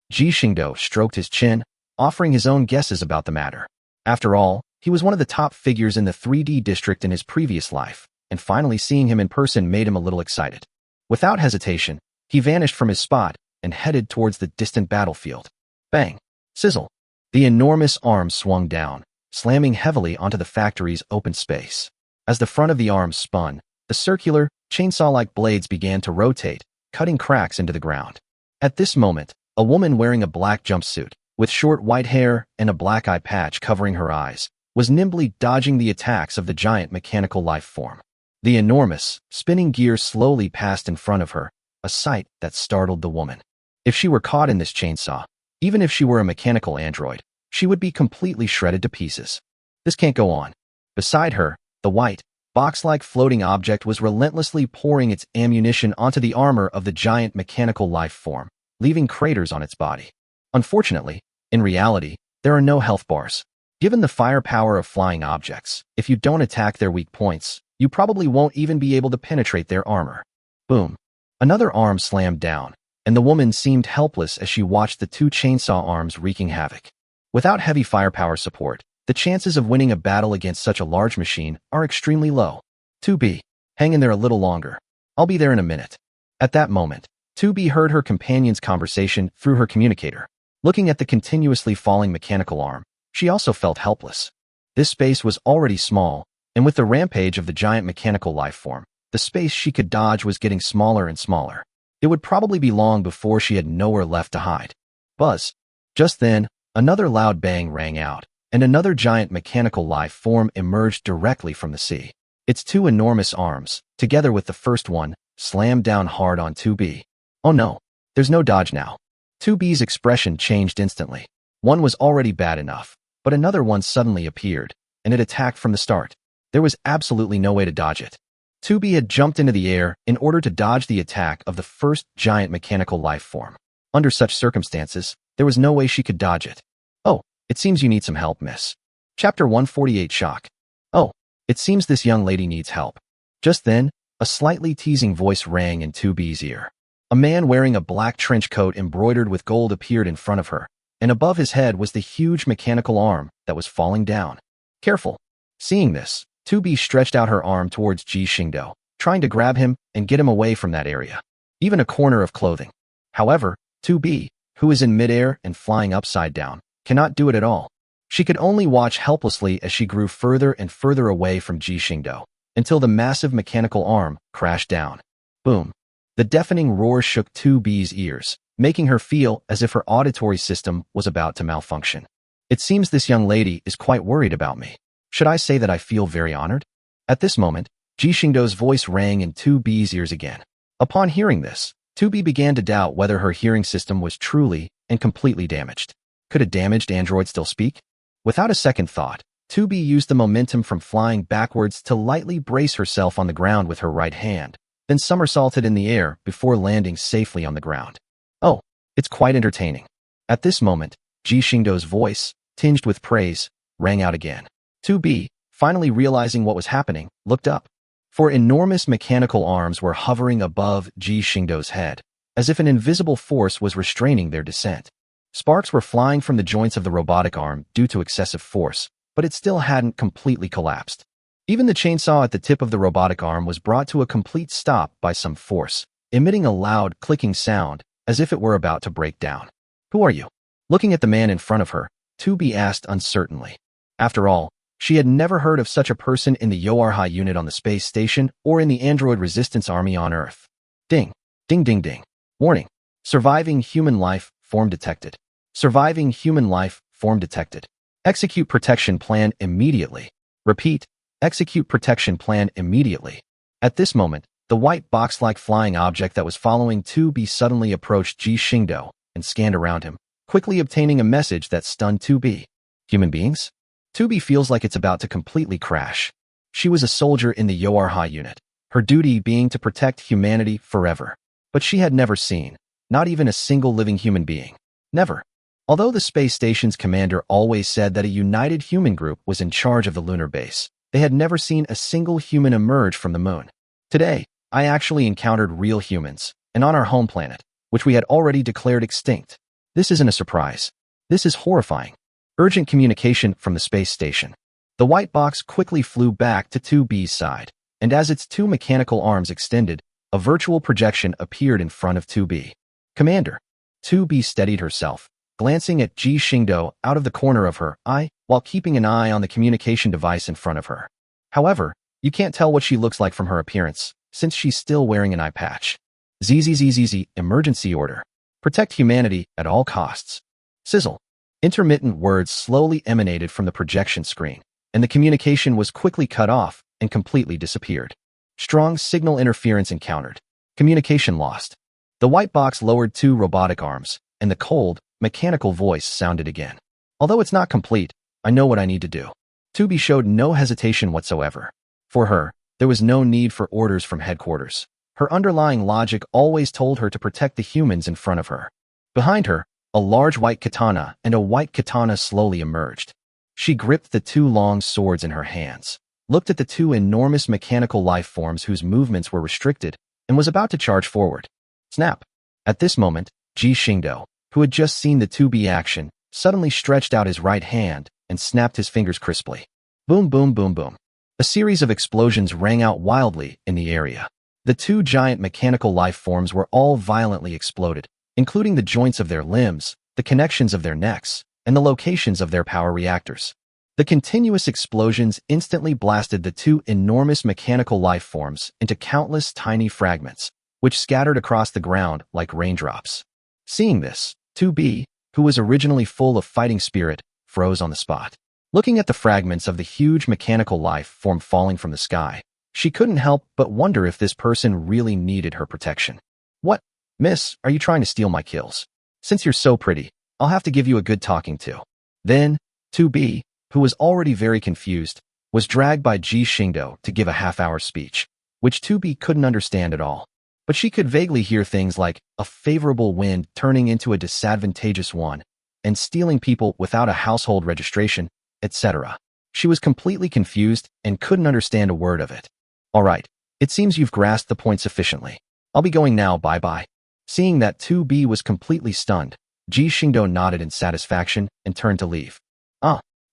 Speaker 1: Ji Xingdou stroked his chin, offering his own guesses about the matter. After all, he was one of the top figures in the 3D district in his previous life, and finally seeing him in person made him a little excited. Without hesitation, he vanished from his spot and headed towards the distant battlefield. Bang! Sizzle! The enormous arm swung down, slamming heavily onto the factory's open space. As the front of the arm spun, the circular, chainsaw-like blades began to rotate, cutting cracks into the ground. At this moment, a woman wearing a black jumpsuit, with short white hair and a black eye patch covering her eyes, was nimbly dodging the attacks of the giant mechanical life form. The enormous, spinning gear slowly passed in front of her, a sight that startled the woman. If she were caught in this chainsaw, even if she were a mechanical android, she would be completely shredded to pieces. This can't go on. Beside her, the white, box-like floating object was relentlessly pouring its ammunition onto the armor of the giant mechanical life form, leaving craters on its body. Unfortunately, in reality, there are no health bars. Given the firepower of flying objects, if you don't attack their weak points, you probably won't even be able to penetrate their armor. Boom. Another arm slammed down, and the woman seemed helpless as she watched the 2 chainsaw arms wreaking havoc. Without heavy firepower support, the chances of winning a battle against such a large machine are extremely low. 2B, hang in there a little longer. I'll be there in a minute. At that moment, 2B heard her companion's conversation through her communicator. Looking at the continuously falling mechanical arm, she also felt helpless. This space was already small, and with the rampage of the giant mechanical life form, the space she could dodge was getting smaller and smaller. It would probably be long before she had nowhere left to hide. Buzz. Just then, Another loud bang rang out, and another giant mechanical life form emerged directly from the sea. Its two enormous arms, together with the first one, slammed down hard on 2B. Oh no, there's no dodge now. 2B's expression changed instantly. One was already bad enough, but another one suddenly appeared, and it attacked from the start. There was absolutely no way to dodge it. 2B had jumped into the air in order to dodge the attack of the first giant mechanical life form. Under such circumstances, there was no way she could dodge it. Oh, it seems you need some help, miss. Chapter 148 Shock. Oh, it seems this young lady needs help. Just then, a slightly teasing voice rang in 2B's ear. A man wearing a black trench coat embroidered with gold appeared in front of her, and above his head was the huge mechanical arm that was falling down. Careful. Seeing this, 2B stretched out her arm towards Ji Xingdou, trying to grab him and get him away from that area. Even a corner of clothing. However, 2B, who is in midair and flying upside down, cannot do it at all. She could only watch helplessly as she grew further and further away from Ji Xingdou, until the massive mechanical arm crashed down. Boom. The deafening roar shook 2B's ears, making her feel as if her auditory system was about to malfunction. It seems this young lady is quite worried about me. Should I say that I feel very honored? At this moment, Ji Xingdou's voice rang in 2B's ears again. Upon hearing this, 2B began to doubt whether her hearing system was truly and completely damaged. Could a damaged android still speak? Without a second thought, 2B used the momentum from flying backwards to lightly brace herself on the ground with her right hand, then somersaulted in the air before landing safely on the ground. Oh, it's quite entertaining. At this moment, Ji Xingdou's voice, tinged with praise, rang out again. 2B, finally realizing what was happening, looked up. Four enormous mechanical arms were hovering above Ji Xingdou's head, as if an invisible force was restraining their descent. Sparks were flying from the joints of the robotic arm due to excessive force, but it still hadn't completely collapsed. Even the chainsaw at the tip of the robotic arm was brought to a complete stop by some force, emitting a loud, clicking sound as if it were about to break down. Who are you? Looking at the man in front of her, 2B asked uncertainly. After all, she had never heard of such a person in the Yorha unit on the space station or in the android resistance army on Earth. Ding. Ding ding ding. Warning. Surviving human life form detected. Surviving human life form detected. Execute protection plan immediately. Repeat. Execute protection plan immediately. At this moment, the white box-like flying object that was following 2B suddenly approached Ji Xingdou and scanned around him, quickly obtaining a message that stunned 2B. Human beings? 2B feels like it's about to completely crash. She was a soldier in the Yorha unit, her duty being to protect humanity forever. But she had never seen, not even a single living human being. Never. Although the space station's commander always said that a united human group was in charge of the lunar base, they had never seen a single human emerge from the moon. Today, I actually encountered real humans, and on our home planet, which we had already declared extinct. This isn't a surprise. This is horrifying. Urgent communication from the space station. The white box quickly flew back to 2B's side, and as its two mechanical arms extended, a virtual projection appeared in front of 2B. Commander. 2B steadied herself, glancing at Ji Xingdou out of the corner of her eye while keeping an eye on the communication device in front of her. However, you can't tell what she looks like from her appearance, since she's still wearing an eye patch. ZZZZZ, emergency order. Protect humanity at all costs. Sizzle. Intermittent words slowly emanated from the projection screen, and the communication was quickly cut off and completely disappeared. Strong signal interference encountered. Communication lost. The white box lowered two robotic arms, and the cold, mechanical voice sounded again. Although it's not complete, I know what I need to do. 2B showed no hesitation whatsoever. For her, there was no need for orders from headquarters. Her underlying logic always told her to protect the humans in front of her. Behind her, a large white katana and a white katana slowly emerged. She gripped the two long swords in her hands, looked at the two enormous mechanical life forms whose movements were restricted, and was about to charge forward. Snap! At this moment, Ji Xingdou, who had just seen the 2B action, suddenly stretched out his right hand and snapped his fingers crisply. Boom boom boom boom. A series of explosions rang out wildly in the area. The two giant mechanical life forms were all violently exploded, including the joints of their limbs, the connections of their necks, and the locations of their power reactors. The continuous explosions instantly blasted the two enormous mechanical life forms into countless tiny fragments, which scattered across the ground like raindrops. Seeing this, 2B, who was originally full of fighting spirit, froze on the spot. Looking at the fragments of the huge mechanical life form falling from the sky, she couldn't help but wonder if this person really needed her protection. "What, miss, are you trying to steal my kills? Since you're so pretty, I'll have to give you a good talking to." Then, 2B, who was already very confused, was dragged by Ji Xingdou to give a half-hour speech, which 2B couldn't understand at all. But she could vaguely hear things like a favorable wind turning into a disadvantageous one, and stealing people without a household registration, etc. She was completely confused and couldn't understand a word of it. "All right, it seems you've grasped the point sufficiently. I'll be going now, bye-bye." Seeing that 2B was completely stunned, Ji Xingdou nodded in satisfaction and turned to leave.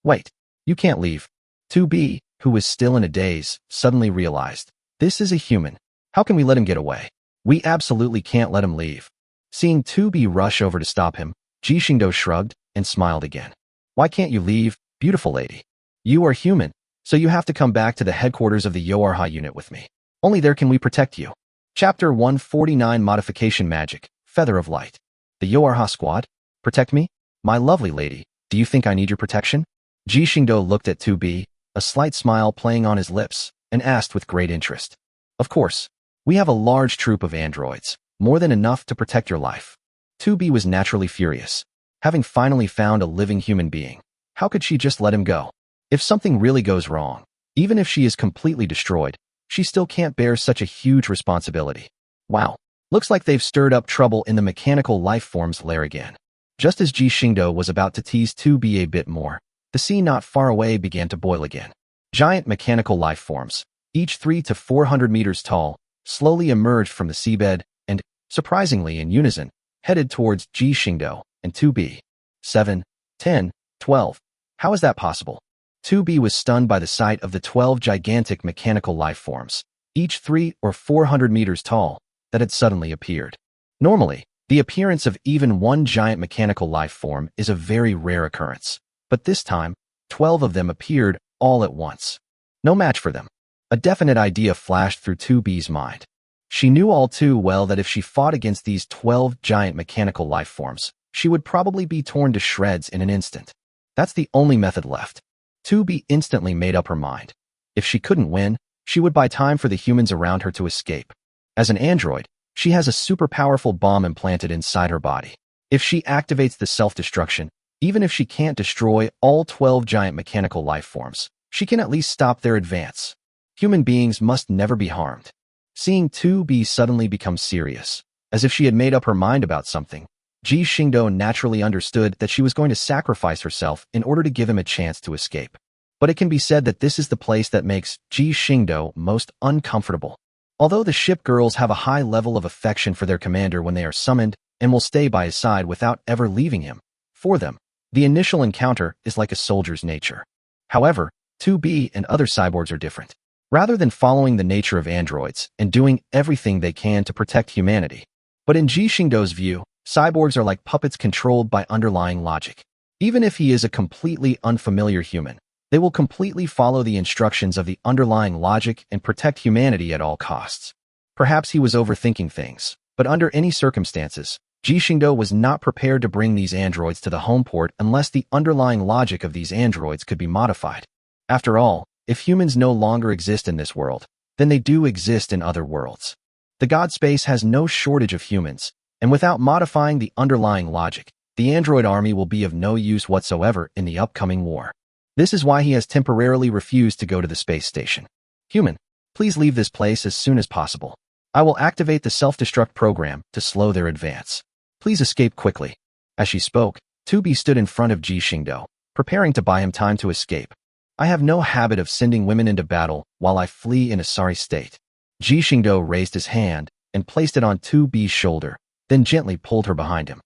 Speaker 1: Wait, you can't leave." 2B, who was still in a daze, suddenly realized, "This is a human. How can we let him get away? We absolutely can't let him leave." Seeing 2B rush over to stop him, Ji Xingdou shrugged and smiled again. "Why can't you leave, beautiful lady? You are human, so you have to come back to the headquarters of the Yoarha unit with me. Only there can we protect you." Chapter 149 Modification Magic, Feather of Light. "The Yoarha squad? Protect me? My lovely lady, do you think I need your protection?" Ji Xingdou looked at 2B, a slight smile playing on his lips, and asked with great interest. "Of course. We have a large troop of androids, more than enough to protect your life." 2B was naturally furious. Having finally found a living human being, how could she just let him go? If something really goes wrong, even if she is completely destroyed, she still can't bear such a huge responsibility. Wow, looks like they've stirred up trouble in the mechanical life form's lair again. Just as Ji Xingdou was about to tease 2B a bit more, the sea not far away began to boil again. Giant mechanical life forms, each 300 to 400 meters tall, slowly emerged from the seabed and, surprisingly in unison, headed towards Ji Xingdou and 2B. 7, 10, 12. How is that possible? 2B was stunned by the sight of the 12 gigantic mechanical life forms, each 300 or 400 meters tall, that had suddenly appeared. Normally, the appearance of even one giant mechanical life form is a very rare occurrence, but this time, 12 of them appeared all at once. No match for them. A definite idea flashed through 2B's mind. She knew all too well that if she fought against these 12 giant mechanical life forms, she would probably be torn to shreds in an instant. That's the only method left. 2B instantly made up her mind. If she couldn't win, she would buy time for the humans around her to escape. As an android, she has a super powerful bomb implanted inside her body. If she activates the self-destruction, even if she can't destroy all 12 giant mechanical life forms, she can at least stop their advance. Human beings must never be harmed. Seeing 2B suddenly become serious, as if she had made up her mind about something, Ji Xingdou naturally understood that she was going to sacrifice herself in order to give him a chance to escape. But it can be said that this is the place that makes Ji Xingdou most uncomfortable. Although the Shipgirls have a high level of affection for their commander when they are summoned and will stay by his side without ever leaving him, for them, the initial encounter is like a soldier's nature. However, 2B and other cyborgs are different. Rather than following the nature of androids and doing everything they can to protect humanity. But in Ji Xingdou's view, cyborgs are like puppets controlled by underlying logic. Even if he is a completely unfamiliar human, they will completely follow the instructions of the underlying logic and protect humanity at all costs. Perhaps he was overthinking things, but under any circumstances, Ji Xingdou was not prepared to bring these androids to the home port unless the underlying logic of these androids could be modified. After all, if humans no longer exist in this world, then they do exist in other worlds. The God space has no shortage of humans, and without modifying the underlying logic, the android army will be of no use whatsoever in the upcoming war. This is why he has temporarily refused to go to the space station. "Human, please leave this place as soon as possible. I will activate the self-destruct program to slow their advance. Please escape quickly." As she spoke, 2B stood in front of Ji Xingdou, preparing to buy him time to escape. "I have no habit of sending women into battle while I flee in a sorry state." Ji Xingdou raised his hand and placed it on 2B's shoulder, then gently pulled her behind him.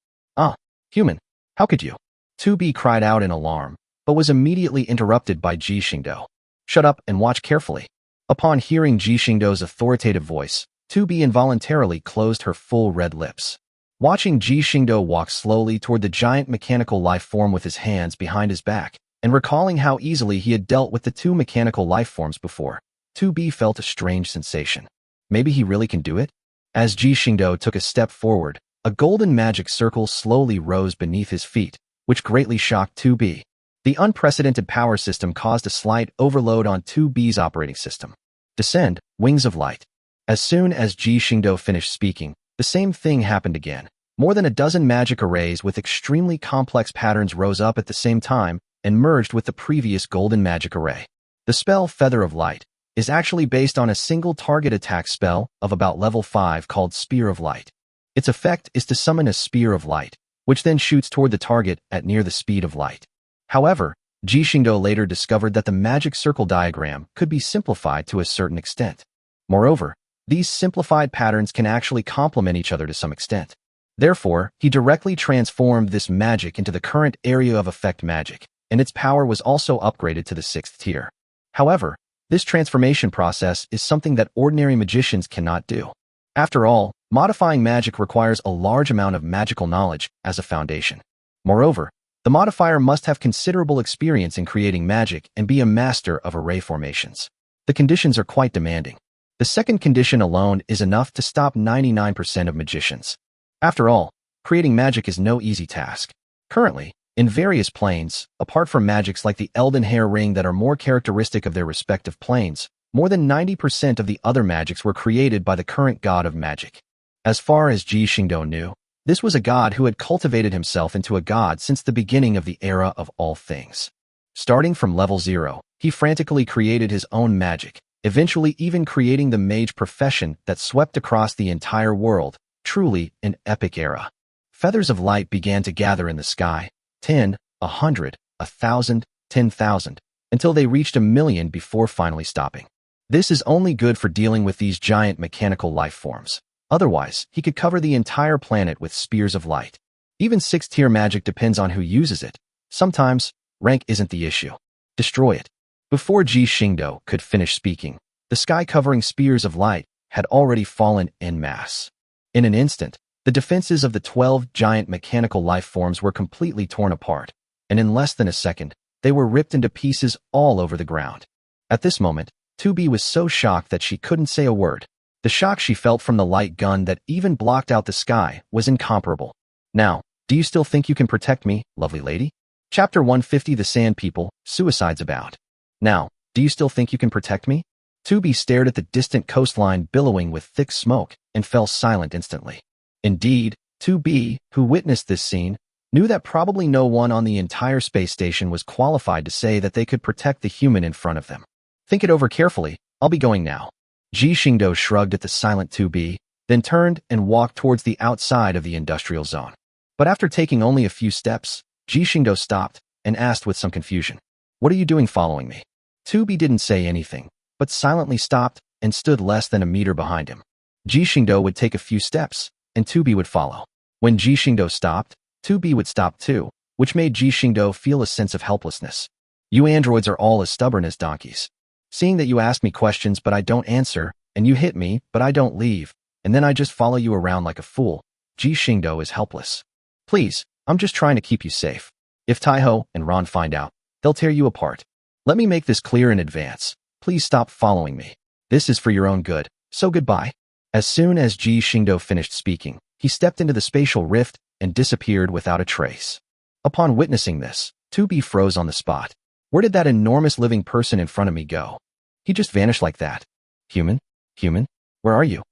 Speaker 1: Human, how could you?" 2B cried out in alarm, but was immediately interrupted by Ji Xingdou. "Shut up and watch carefully." Upon hearing Ji Xingdou's authoritative voice, 2B involuntarily closed her full red lips. Watching Ji Xingdou walk slowly toward the giant mechanical life form with his hands behind his back, and recalling how easily he had dealt with the two mechanical life forms before, 2B felt a strange sensation. Maybe he really can do it? As Ji Xingdou took a step forward, A golden magic circle slowly rose beneath his feet, which greatly shocked 2B. The unprecedented power system caused a slight overload on 2B's operating system. Descend, wings of light. As soon as Ji Xingdou finished speaking, the same thing happened again. More than a dozen magic arrays with extremely complex patterns rose up at the same time and merged with the previous golden magic array. The spell Feather of Light is actually based on a single target attack spell of about level 5 called Spear of Light. Its effect is to summon a spear of light, which then shoots toward the target at near the speed of light. However, Ji Xingdou later discovered that the magic circle diagram could be simplified to a certain extent. Moreover, these simplified patterns can actually complement each other to some extent. Therefore, he directly transformed this magic into the current area of effect magic, and its power was also upgraded to the 6th tier. However, this transformation process is something that ordinary magicians cannot do. After all, modifying magic requires a large amount of magical knowledge as a foundation. Moreover, the modifier must have considerable experience in creating magic and be a master of array formations. The conditions are quite demanding. The second condition alone is enough to stop 99% of magicians. After all, creating magic is no easy task. Currently, in various planes, apart from magics like the Elden Hair Ring that are more characteristic of their respective planes, more than 90% of the other magics were created by the current god of magic. As far as Ji Xingdou knew, this was a god who had cultivated himself into a god since the beginning of the era of all things. Starting from level 0, he frantically created his own magic, eventually even creating the mage profession that swept across the entire world, truly an epic era. Feathers of light began to gather in the sky, 10, 100, 1,000, 10,000, until they reached 1,000,000 before finally stopping. This is only good for dealing with these giant mechanical life forms. Otherwise, he could cover the entire planet with spears of light. Even 6th-tier magic depends on who uses it. Sometimes, rank isn't the issue. Destroy it. Before Ji Xingdou could finish speaking, the sky-covering spears of light had already fallen en masse. In an instant, the defenses of the 12 giant mechanical life forms were completely torn apart, and in less than a second, they were ripped into pieces all over the ground. At this moment, 2B was so shocked that she couldn't say a word. The shock she felt from the light gun that even blocked out the sky was incomparable. Now, do you still think you can protect me, lovely lady? Chapter 150 The Sand People, Suicides About. Now, do you still think you can protect me? 2B stared at the distant coastline billowing with thick smoke and fell silent instantly. Indeed, 2B, who witnessed this scene, knew that probably no one on the entire space station was qualified to say that they could protect the human in front of them. Think it over carefully. I'll be going now. Ji Xingdou shrugged at the silent 2B, then turned and walked towards the outside of the industrial zone. But after taking only a few steps, Ji Xingdou stopped and asked with some confusion, "What are you doing following me?" 2B didn't say anything, but silently stopped and stood less than a meter behind him. Ji Xingdou would take a few steps, and 2B would follow. When Ji Xingdou stopped, 2B would stop too, which made Ji Xingdou feel a sense of helplessness. You androids are all as stubborn as donkeys. Seeing that you ask me questions but I don't answer, and you hit me but I don't leave, and then I just follow you around like a fool, Ji Xingdou is helpless. Please, I'm just trying to keep you safe. If Taiho and Ron find out, they'll tear you apart. Let me make this clear in advance. Please stop following me. This is for your own good, so goodbye. As soon as Ji Xingdou finished speaking, he stepped into the spatial rift and disappeared without a trace. Upon witnessing this, 2B froze on the spot. Where did that enormous living person in front of me go? He just vanished like that. Human? Human? Where are you?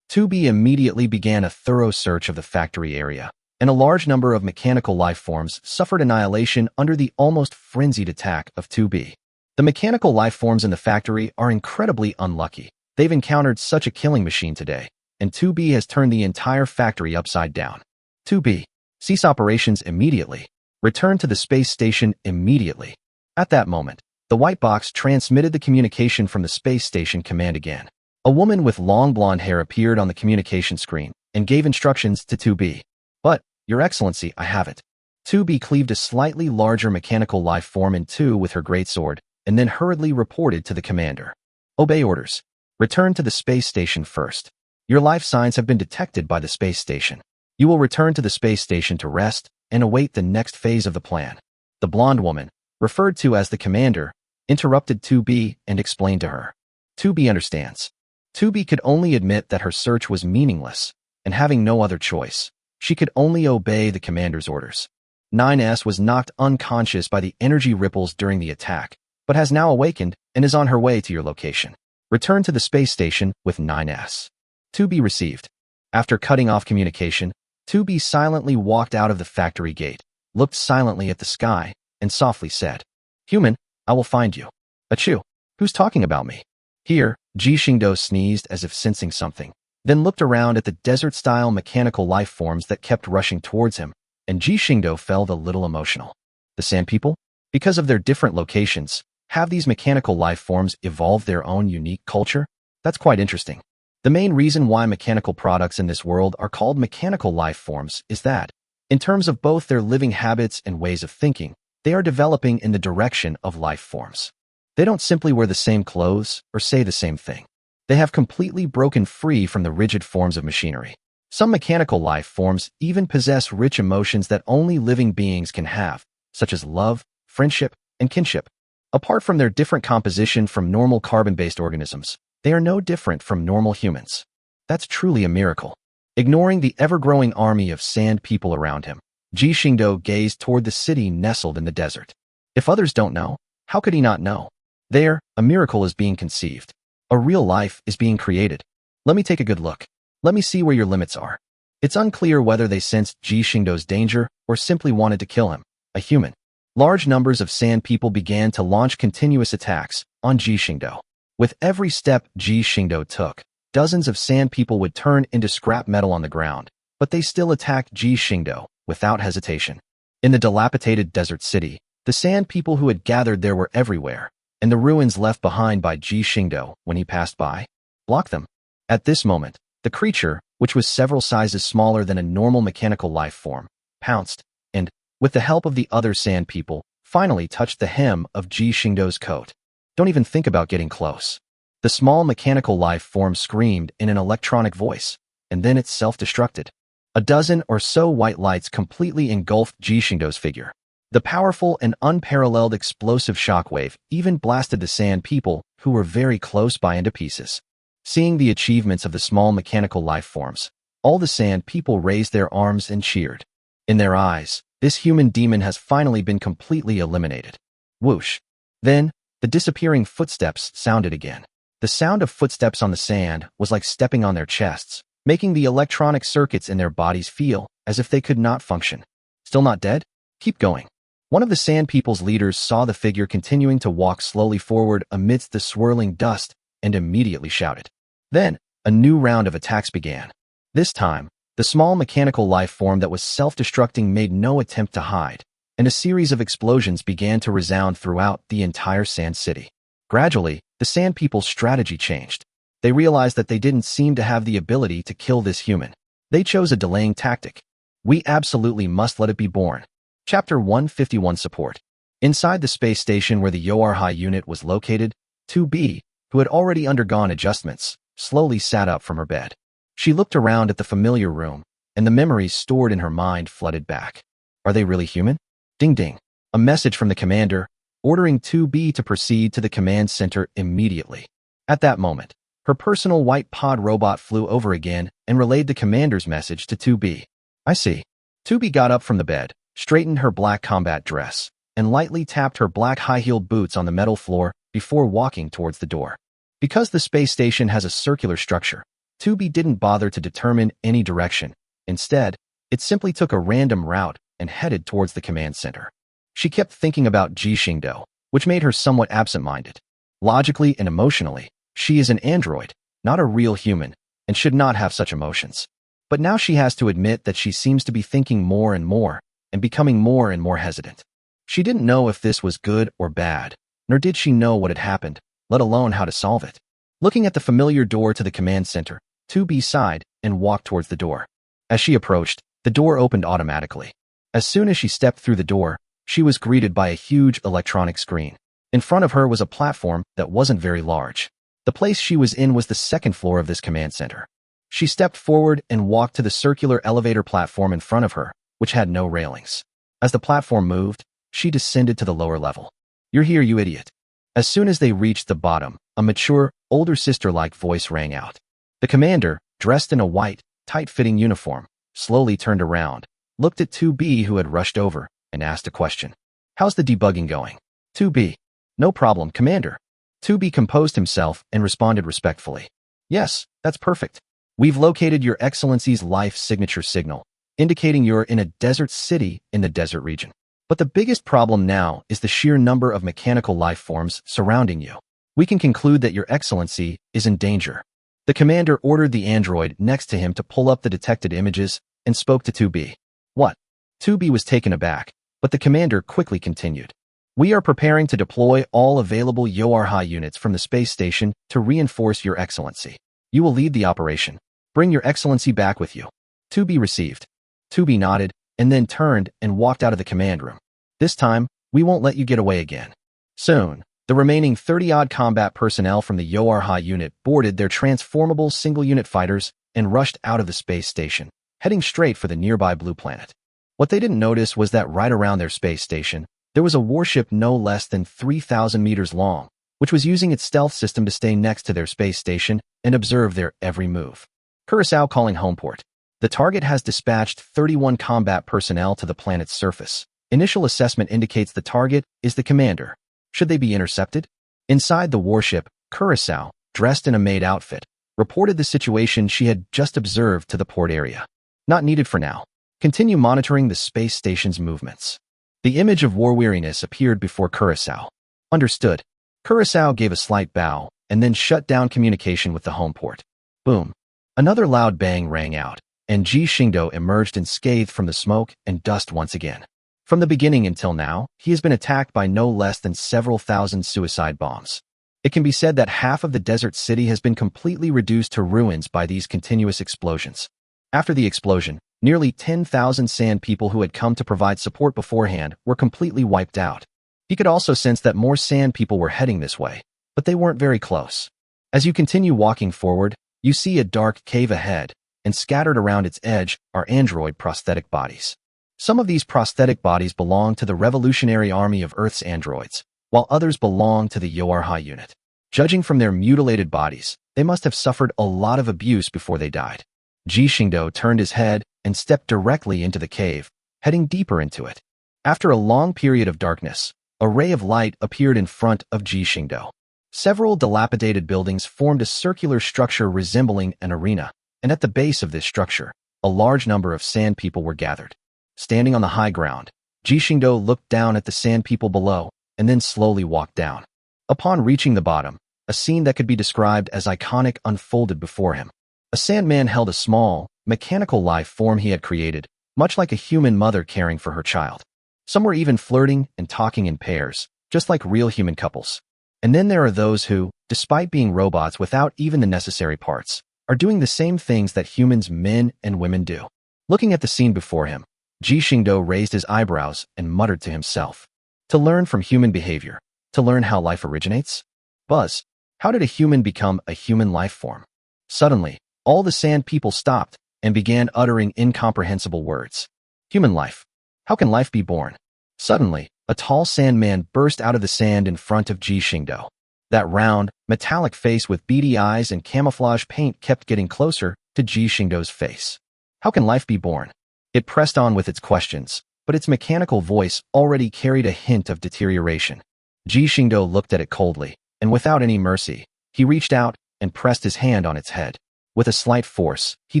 Speaker 1: 2B immediately began a thorough search of the factory area, and a large number of mechanical life forms suffered annihilation under the almost frenzied attack of 2B. The mechanical life forms in the factory are incredibly unlucky. They've encountered such a killing machine today, and 2B has turned the entire factory upside down. 2B, cease operations immediately. Return to the space station immediately. At that moment, the white box transmitted the communication from the space station command again. A woman with long blonde hair appeared on the communication screen and gave instructions to 2B. But, Your Excellency, I have it. 2B cleaved a slightly larger mechanical life form in two with her greatsword, and then hurriedly reported to the commander. Obey orders. Return to the space station first. Your life signs have been detected by the space station. You will return to the space station to rest and await the next phase of the plan. The blonde woman, referred to as the commander, interrupted 2B and explained to her. 2B understands. 2B could only admit that her search was meaningless, and having no other choice, She could only obey the commander's orders. 9S was knocked unconscious by the energy ripples during the attack, but has now awakened and is on her way to your location. Return to the space station with 9S. 2B received. After cutting off communication, 2B silently walked out of the factory gate, looked silently at the sky, and softly said, "Human, I will find you." Achoo, who's talking about me? Here, Ji Xingdou sneezed as if sensing something, then looked around at the desert-style mechanical life forms that kept rushing towards him, and Ji Xingdou felt a little emotional. The Sand People? Because of their different locations, have these mechanical life forms evolved their own unique culture? That's quite interesting. The main reason why mechanical products in this world are called mechanical life forms is that, in terms of both their living habits and ways of thinking, they are developing in the direction of life forms. They don't simply wear the same clothes or say the same thing. They have completely broken free from the rigid forms of machinery. Some mechanical life forms even possess rich emotions that only living beings can have, such as love, friendship, and kinship. Apart from their different composition from normal carbon-based organisms, they are no different from normal humans. That's truly a miracle. Ignoring the ever-growing army of sand people around him, Ji Xingdou gazed toward the city nestled in the desert. If others don't know, how could he not know? There, a miracle is being conceived. A real life is being created. Let me take a good look. Let me see where your limits are. It's unclear whether they sensed Ji Xingdou's danger or simply wanted to kill him, a human. Large numbers of sand people began to launch continuous attacks on Ji Xingdou. With every step Ji Xingdou took, dozens of sand people would turn into scrap metal on the ground, but they still attacked Ji Xingdou without hesitation. In the dilapidated desert city, the sand people who had gathered there were everywhere, and the ruins left behind by Ji Xingdou when he passed by blocked them. At this moment, the creature, which was several sizes smaller than a normal mechanical life form, pounced, and, with the help of the other sand people, finally touched the hem of Ji Xingdou's coat. Don't even think about getting close. The small mechanical life form screamed in an electronic voice, and then it self-destructed. A dozen or so white lights completely engulfed Ji Xingdou's figure. The powerful and unparalleled explosive shockwave even blasted the sand people who were very close by into pieces. Seeing the achievements of the small mechanical life forms, all the sand people raised their arms and cheered. In their eyes, this human demon has finally been completely eliminated. Whoosh. Then, the disappearing footsteps sounded again. The sound of footsteps on the sand was like stepping on their chests, making the electronic circuits in their bodies feel as if they could not function. Still not dead? Keep going. One of the sand people's leaders saw the figure continuing to walk slowly forward amidst the swirling dust and immediately shouted. Then, a new round of attacks began. This time, the small mechanical life form that was self-destructing made no attempt to hide, and a series of explosions began to resound throughout the entire sand city. Gradually, the sand people's strategy changed. They realized that they didn't seem to have the ability to kill this human. They chose a delaying tactic. We absolutely must let it be born. Chapter 151 Support. Inside the space station where the Yoarhai unit was located, 2B, who had already undergone adjustments, slowly sat up from her bed. She looked around at the familiar room, and the memories stored in her mind flooded back. Are they really human? Ding ding. A message from the commander, ordering 2B to proceed to the command center immediately. At that moment, her personal white pod robot flew over again and relayed the commander's message to 2B. I see. 2B got up from the bed, straightened her black combat dress, and lightly tapped her black high-heeled boots on the metal floor before walking towards the door. Because the space station has a circular structure, 2B didn't bother to determine any direction. Instead, it simply took a random route and headed towards the command center. She kept thinking about Ji Xingdou, which made her somewhat absent-minded. Logically and emotionally, she is an android, not a real human, and should not have such emotions. But now she has to admit that she seems to be thinking more and more, and becoming more and more hesitant. She didn't know if this was good or bad, nor did she know what had happened, let alone how to solve it. Looking at the familiar door to the command center, 2B sighed and walked towards the door. As she approached, the door opened automatically. As soon as she stepped through the door, she was greeted by a huge electronic screen. In front of her was a platform that wasn't very large. The place she was in was the second floor of this command center. She stepped forward and walked to the circular elevator platform in front of her, which had no railings. As the platform moved, she descended to the lower level. You're here, you idiot. As soon as they reached the bottom, a mature, older sister-like voice rang out. The commander, dressed in a white, tight-fitting uniform, slowly turned around, looked at 2B who had rushed over, and asked a question. How's the debugging going? 2B. No problem, Commander. 2B composed himself and responded respectfully. Yes, that's perfect. We've located your Excellency's life signature signal, indicating you're in a desert city in the desert region. But the biggest problem now is the sheer number of mechanical life forms surrounding you. We can conclude that your Excellency is in danger. The commander ordered the android next to him to pull up the detected images and spoke to 2B. What? 2B was taken aback, but the commander quickly continued. We are preparing to deploy all available Yorha units from the space station to reinforce your Excellency. You will lead the operation. Bring your Excellency back with you. 2B received. 2B nodded, and then turned and walked out of the command room. This time, we won't let you get away again. Soon, the remaining 30-odd combat personnel from the Yorha unit boarded their transformable single-unit fighters and rushed out of the space station, heading straight for the nearby blue planet. What they didn't notice was that right around their space station, there was a warship no less than 3,000 meters long, which was using its stealth system to stay next to their space station and observe their every move. Curaçao calling homeport. The target has dispatched 31 combat personnel to the planet's surface. Initial assessment indicates the target is the commander. Should they be intercepted? Inside the warship, Curaçao, dressed in a maid outfit, reported the situation she had just observed to the port area. Not needed for now. Continue monitoring the space station's movements. The image of war weariness appeared before Curaçao. Understood. Curaçao gave a slight bow and then shut down communication with the homeport. Boom. Another loud bang rang out, and Ji Xingdou emerged unscathed from the smoke and dust once again. From the beginning until now, he has been attacked by no less than several thousand suicide bombs. It can be said that half of the desert city has been completely reduced to ruins by these continuous explosions. After the explosion, nearly 10,000 sand people who had come to provide support beforehand were completely wiped out. He could also sense that more sand people were heading this way, but they weren't very close. As you continue walking forward, you see a dark cave ahead, and scattered around its edge are android prosthetic bodies. Some of these prosthetic bodies belong to the Revolutionary Army of Earth's androids, while others belong to the Yorha unit. Judging from their mutilated bodies, they must have suffered a lot of abuse before they died. Ji Xingdou turned his head and stepped directly into the cave, heading deeper into it. After a long period of darkness, a ray of light appeared in front of Ji Xingdou. Several dilapidated buildings formed a circular structure resembling an arena, and at the base of this structure, a large number of sand people were gathered. Standing on the high ground, Ji Xingdou looked down at the sand people below and then slowly walked down. Upon reaching the bottom, a scene that could be described as iconic unfolded before him. A sandman held a small, mechanical life form he had created, much like a human mother caring for her child. Some were even flirting and talking in pairs, just like real human couples. And then there are those who, despite being robots without even the necessary parts, are doing the same things that humans, men and women do. Looking at the scene before him, Ji Xingdou raised his eyebrows and muttered to himself. To learn from human behavior, to learn how life originates? Buzz, how did a human become a human life form? Suddenly, all the sand people stopped and began uttering incomprehensible words. Human life. How can life be born? Suddenly, a tall sandman burst out of the sand in front of Ji Xingdou. That round, metallic face with beady eyes and camouflage paint kept getting closer to Ji Xingdou's face. How can life be born? It pressed on with its questions, but its mechanical voice already carried a hint of deterioration. Ji Xingdou looked at it coldly, and without any mercy, he reached out and pressed his hand on its head. With a slight force, he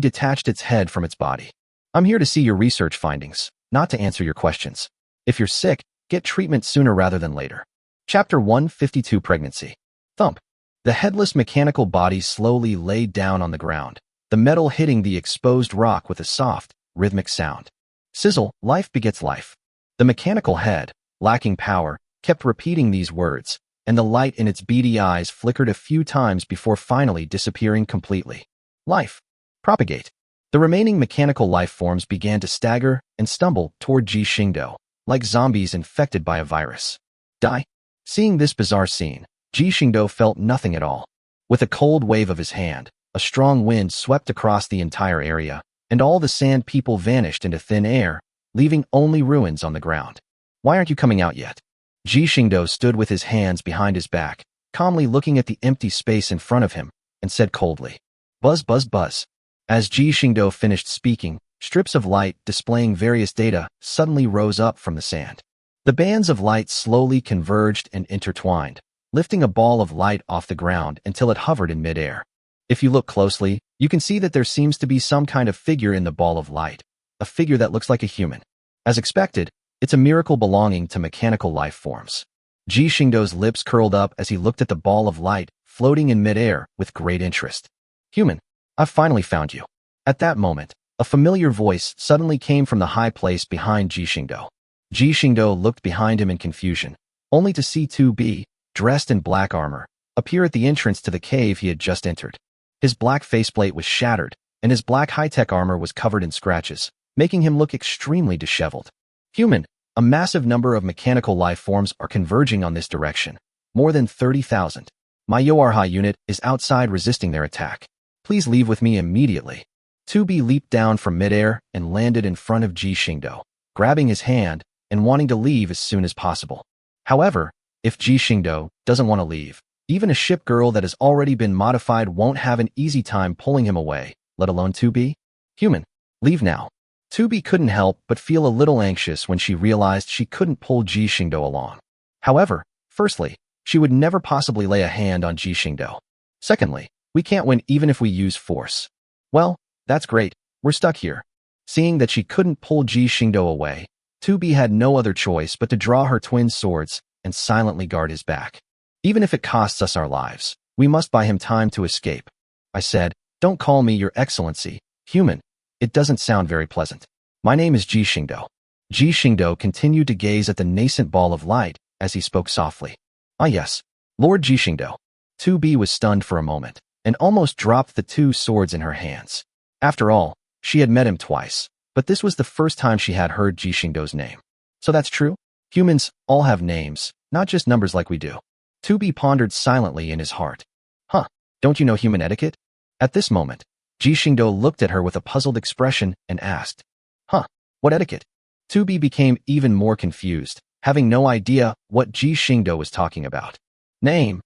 Speaker 1: detached its head from its body. I'm here to see your research findings, not to answer your questions. If you're sick, get treatment sooner rather than later. Chapter 152 Pregnancy. Thump. The headless mechanical body slowly laid down on the ground, the metal hitting the exposed rock with a soft, rhythmic sound. Sizzle, life begets life. The mechanical head, lacking power, kept repeating these words, and the light in its beady eyes flickered a few times before finally disappearing completely. Life. Propagate. The remaining mechanical life forms began to stagger and stumble toward Ji Xingdou, like zombies infected by a virus. Die. Seeing this bizarre scene, Ji Xingdou felt nothing at all. With a cold wave of his hand, a strong wind swept across the entire area, and all the sand people vanished into thin air, leaving only ruins on the ground. Why aren't you coming out yet? Ji Xingdou stood with his hands behind his back, calmly looking at the empty space in front of him, and said coldly, Buzz, buzz, buzz. As Ji Xingdou finished speaking, Strips of light displaying various data suddenly rose up from the sand. The bands of light slowly converged and intertwined, lifting a ball of light off the ground until it hovered in midair. If you look closely, you can see that there seems to be some kind of figure in the ball of light, a figure that looks like a human. As expected, it's a miracle belonging to mechanical life forms. Ji Xingdou's lips curled up as he looked at the ball of light floating in midair with great interest. Human, I've finally found you. At that moment, a familiar voice suddenly came from the high place behind Ji Xingdou. Ji Xingdou looked behind him in confusion, only to see 2B, dressed in black armor, appear at the entrance to the cave he had just entered. His black faceplate was shattered, and his black high-tech armor was covered in scratches, making him look extremely disheveled. Human, a massive number of mechanical life forms are converging on this direction. More than 30,000. My Yoarha unit is outside resisting their attack. Please leave with me immediately. 2B leaped down from midair and landed in front of Ji Xingdou, grabbing his hand and wanting to leave as soon as possible. However, if Ji Xingdou doesn't want to leave, even a Shipgirl that has already been modified won't have an easy time pulling him away, let alone 2B. Human, leave now. 2B couldn't help but feel a little anxious when she realized she couldn't pull Ji Xingdou along. However, firstly, she would never possibly lay a hand on Ji Xingdou. Secondly, we can't win even if we use force. Well, that's great, we're stuck here. Seeing that she couldn't pull Ji Xingdou away, 2B had no other choice but to draw her twin swords and silently guard his back. Even if it costs us our lives, we must buy him time to escape. I said, don't call me your excellency, human. It doesn't sound very pleasant. My name is Ji Xingdou. Ji Xingdou continued to gaze at the nascent ball of light as he spoke softly. Ah yes, Lord Ji Xingdou. 2B was stunned for a moment and almost dropped the two swords in her hands. After all, she had met him twice, but this was the first time she had heard Ji Xingdou's name. So that's true? Humans all have names, not just numbers like we do. 2B pondered silently in his heart. Huh, don't you know human etiquette? At this moment, Ji Xingdou looked at her with a puzzled expression and asked, huh, what etiquette? 2B became even more confused, having no idea what Ji Xingdou was talking about. Name,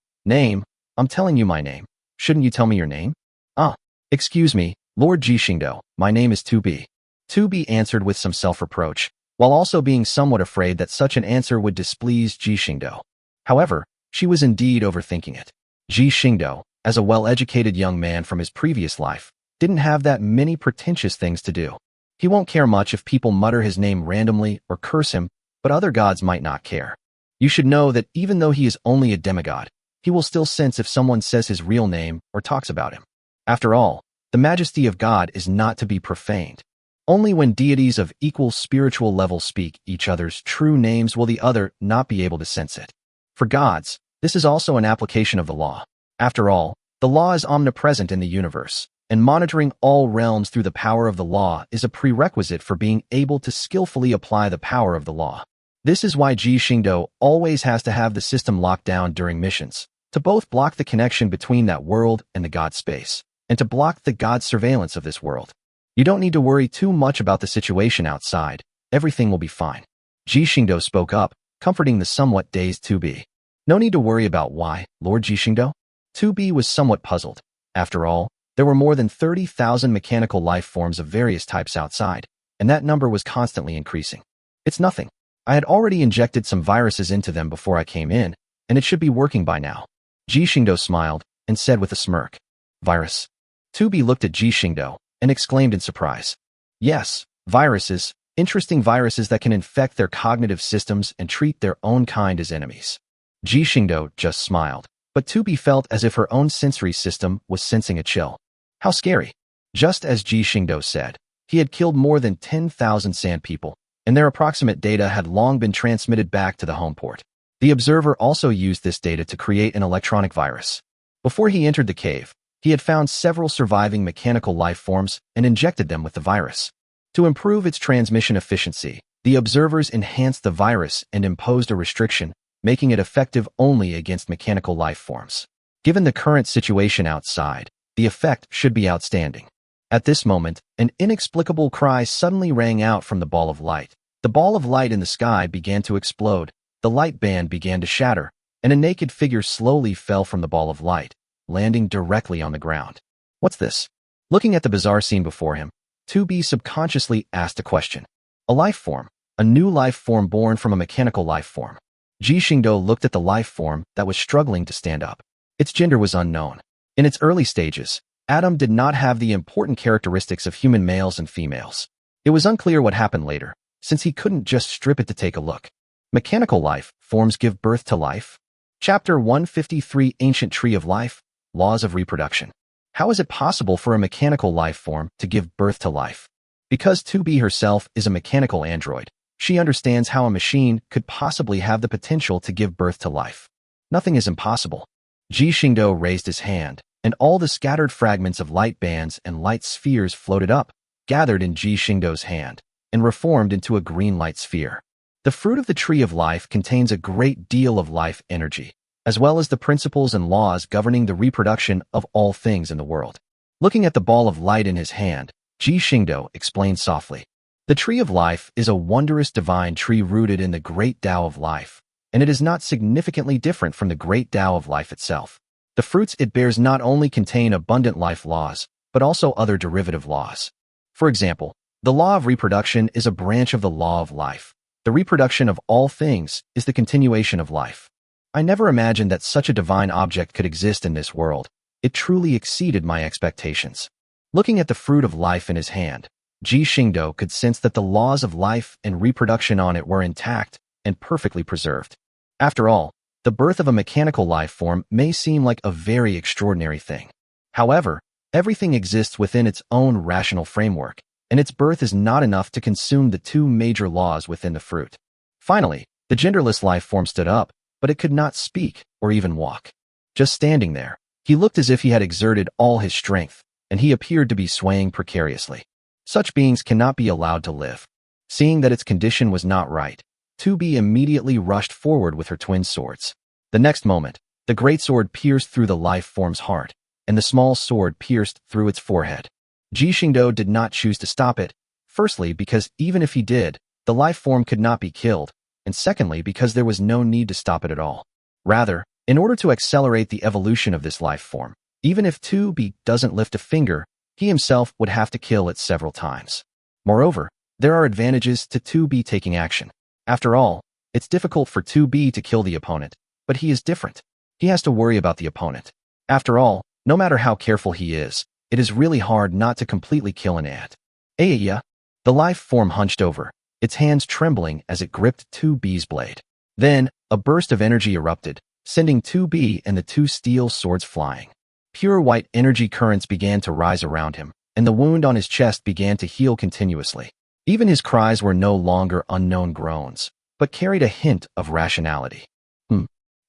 Speaker 1: I'm telling you my name. Shouldn't you tell me your name? Ah, excuse me, Lord Ji Xingdou, my name is 2B. 2B answered with some self-reproach, while also being somewhat afraid that such an answer would displease Ji Xingdou. However, she was indeed overthinking it. Ji Xingdou, as a well-educated young man from his previous life, didn't have that many pretentious things to do. He won't care much if people mutter his name randomly or curse him, but other gods might not care. You should know that even though he is only a demigod, he will still sense if someone says his real name or talks about him. After all, the majesty of God is not to be profaned. Only when deities of equal spiritual level speak each other's true names will the other not be able to sense it. For gods, this is also an application of the law. After all, the law is omnipresent in the universe, and monitoring all realms through the power of the law is a prerequisite for being able to skillfully apply the power of the law. This is why Ji Xingdou always has to have the system locked down during missions, to both block the connection between that world and the god space, and to block the god's surveillance of this world. You don't need to worry too much about the situation outside. Everything will be fine. Ji Xingdou spoke up, comforting the somewhat dazed 2B. No need to worry about why, Lord Ji Xingdou. 2B was somewhat puzzled. After all, there were more than 30,000 mechanical life forms of various types outside, and that number was constantly increasing. It's nothing. I had already injected some viruses into them before I came in, and it should be working by now. Ji Xingdou smiled and said with a smirk. Virus. 2B looked at Ji Xingdou and exclaimed in surprise. Yes, viruses, interesting viruses that can infect their cognitive systems and treat their own kind as enemies. Ji Xingdou just smiled, but 2B felt as if her own sensory system was sensing a chill. How scary. Just as Ji Xingdou said, he had killed more than 10,000 sand people, and their approximate data had long been transmitted back to the home port. The observer also used this data to create an electronic virus. Before he entered the cave, he had found several surviving mechanical life forms and injected them with the virus. To improve its transmission efficiency, the observers enhanced the virus and imposed a restriction, making it effective only against mechanical life forms. Given the current situation outside, the effect should be outstanding. At this moment, an inexplicable cry suddenly rang out from the ball of light. The ball of light in the sky began to explode, the light band began to shatter, and a naked figure slowly fell from the ball of light, landing directly on the ground. What's this? Looking at the bizarre scene before him, 2B subconsciously asked a question. A life form. A new life form born from a mechanical life form. Ji Xingdou looked at the life form that was struggling to stand up. Its gender was unknown. In its early stages, Adam did not have the important characteristics of human males and females. It was unclear what happened later, since he couldn't just strip it to take a look. Mechanical life forms give birth to life. Chapter 153 Ancient Tree of Life, Laws of Reproduction. How is it possible for a mechanical life form to give birth to life? Because 2B herself is a mechanical android, she understands how a machine could possibly have the potential to give birth to life. Nothing is impossible. Ji Xingdou raised his hand, and all the scattered fragments of light bands and light spheres floated up, gathered in Ji Xingdou's hand, and reformed into a green light sphere. The fruit of the tree of life contains a great deal of life energy, as well as the principles and laws governing the reproduction of all things in the world. Looking at the ball of light in his hand, Ji Xingdou explained softly. The tree of life is a wondrous divine tree rooted in the great Tao of life, and it is not significantly different from the great Tao of life itself. The fruits it bears not only contain abundant life laws, but also other derivative laws. For example, the law of reproduction is a branch of the law of life. The reproduction of all things is the continuation of life. I never imagined that such a divine object could exist in this world. It truly exceeded my expectations. Looking at the fruit of life in his hand, Ji Xingdou could sense that the laws of life and reproduction on it were intact and perfectly preserved. After all, the birth of a mechanical life form may seem like a very extraordinary thing. However, everything exists within its own rational framework, and its birth is not enough to consume the two major laws within the fruit. Finally, the genderless life form stood up, but it could not speak or even walk. Just standing there, he looked as if he had exerted all his strength, and he appeared to be swaying precariously. Such beings cannot be allowed to live. Seeing that its condition was not right, 2B immediately rushed forward with her twin swords. The next moment, the great sword pierced through the life form's heart, and the small sword pierced through its forehead. Ji Xingdou did not choose to stop it, firstly because even if he did, the life form could not be killed, and secondly because there was no need to stop it at all. Rather, in order to accelerate the evolution of this life form, even if 2B doesn't lift a finger, he himself would have to kill it several times. Moreover, there are advantages to 2B taking action. After all, it's difficult for 2B to kill the opponent, but he is different. He has to worry about the opponent. After all, no matter how careful he is, it is really hard not to completely kill an ant. Ayaya. The life form hunched over, its hands trembling as it gripped 2B's blade. Then, a burst of energy erupted, sending 2B and the two steel swords flying. Pure white energy currents began to rise around him, and the wound on his chest began to heal continuously. Even his cries were no longer unknown groans, but carried a hint of rationality.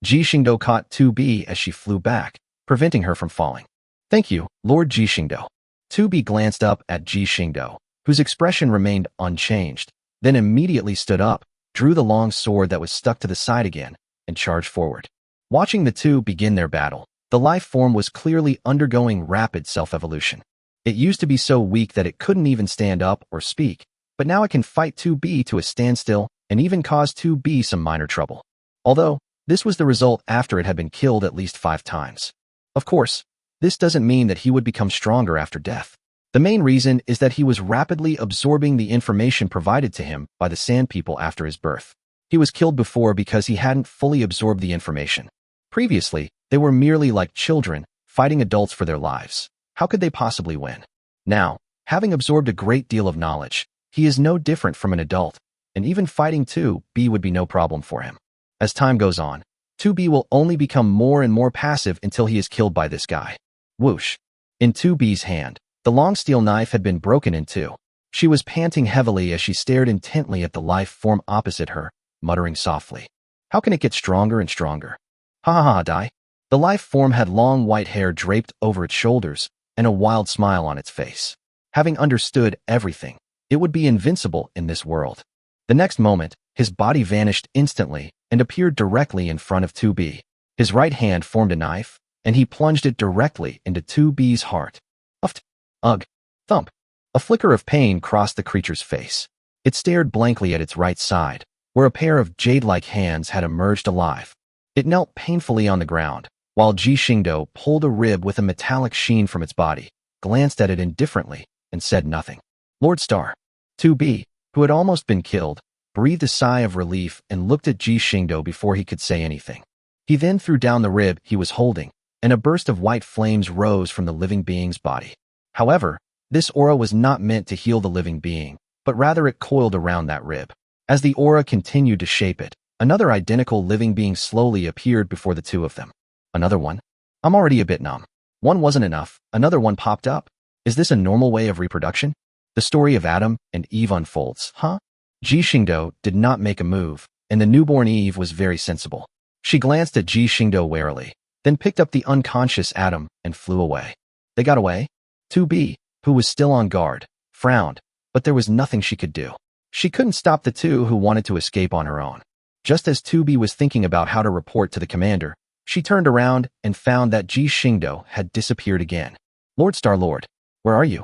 Speaker 1: Ji Xingdou caught 2B as she flew back, preventing her from falling. Thank you, Lord Ji Xingdou. 2B glanced up at Ji Xingdou, whose expression remained unchanged, then immediately stood up, drew the long sword that was stuck to the side again, and charged forward. Watching the two begin their battle, the life form was clearly undergoing rapid self-evolution. It used to be so weak that it couldn't even stand up or speak, but now it can fight 2B to a standstill and even cause 2B some minor trouble. Although, this was the result after it had been killed at least 5 times. Of course, this doesn't mean that he would become stronger after death. The main reason is that he was rapidly absorbing the information provided to him by the Sand People after his birth. He was killed before because he hadn't fully absorbed the information. Previously, they were merely like children, fighting adults for their lives. How could they possibly win? Now, having absorbed a great deal of knowledge, he is no different from an adult, and even fighting 2B would be no problem for him. As time goes on, 2B will only become more and more passive until he is killed by this guy. Whoosh. In 2B's hand, the long steel knife had been broken in two. She was panting heavily as she stared intently at the life form opposite her, muttering softly. How can it get stronger and stronger? Ha ha ha, die. The life form had long white hair draped over its shoulders and a wild smile on its face. Having understood everything, it would be invincible in this world. The next moment, his body vanished instantly and appeared directly in front of 2B. His right hand formed a knife, and he plunged it directly into 2B's heart. Uft. Ugh. Thump. A flicker of pain crossed the creature's face. It stared blankly at its right side, where a pair of jade-like hands had emerged alive. It knelt painfully on the ground, while Ji Xingdou pulled a rib with a metallic sheen from its body, glanced at it indifferently, and said nothing. Lord Star. 2B, who had almost been killed, breathed a sigh of relief and looked at Ji Xingdou before he could say anything. He then threw down the rib he was holding, and a burst of white flames rose from the living being's body. However, this aura was not meant to heal the living being, but rather it coiled around that rib. As the aura continued to shape it, another identical living being slowly appeared before the two of them. Another one? I'm already a bit numb. One wasn't enough, another one popped up. Is this a normal way of reproduction? The story of Adam and Eve unfolds, huh? Ji Xingdou did not make a move, and the newborn Eve was very sensible. She glanced at Ji Xingdou warily, then picked up the unconscious Adam and flew away. They got away? 2B, who was still on guard, frowned, but there was nothing she could do. She couldn't stop the two who wanted to escape on her own. Just as 2B was thinking about how to report to the commander, she turned around and found that Ji Xingdou had disappeared again. Lord Star-Lord, where are you?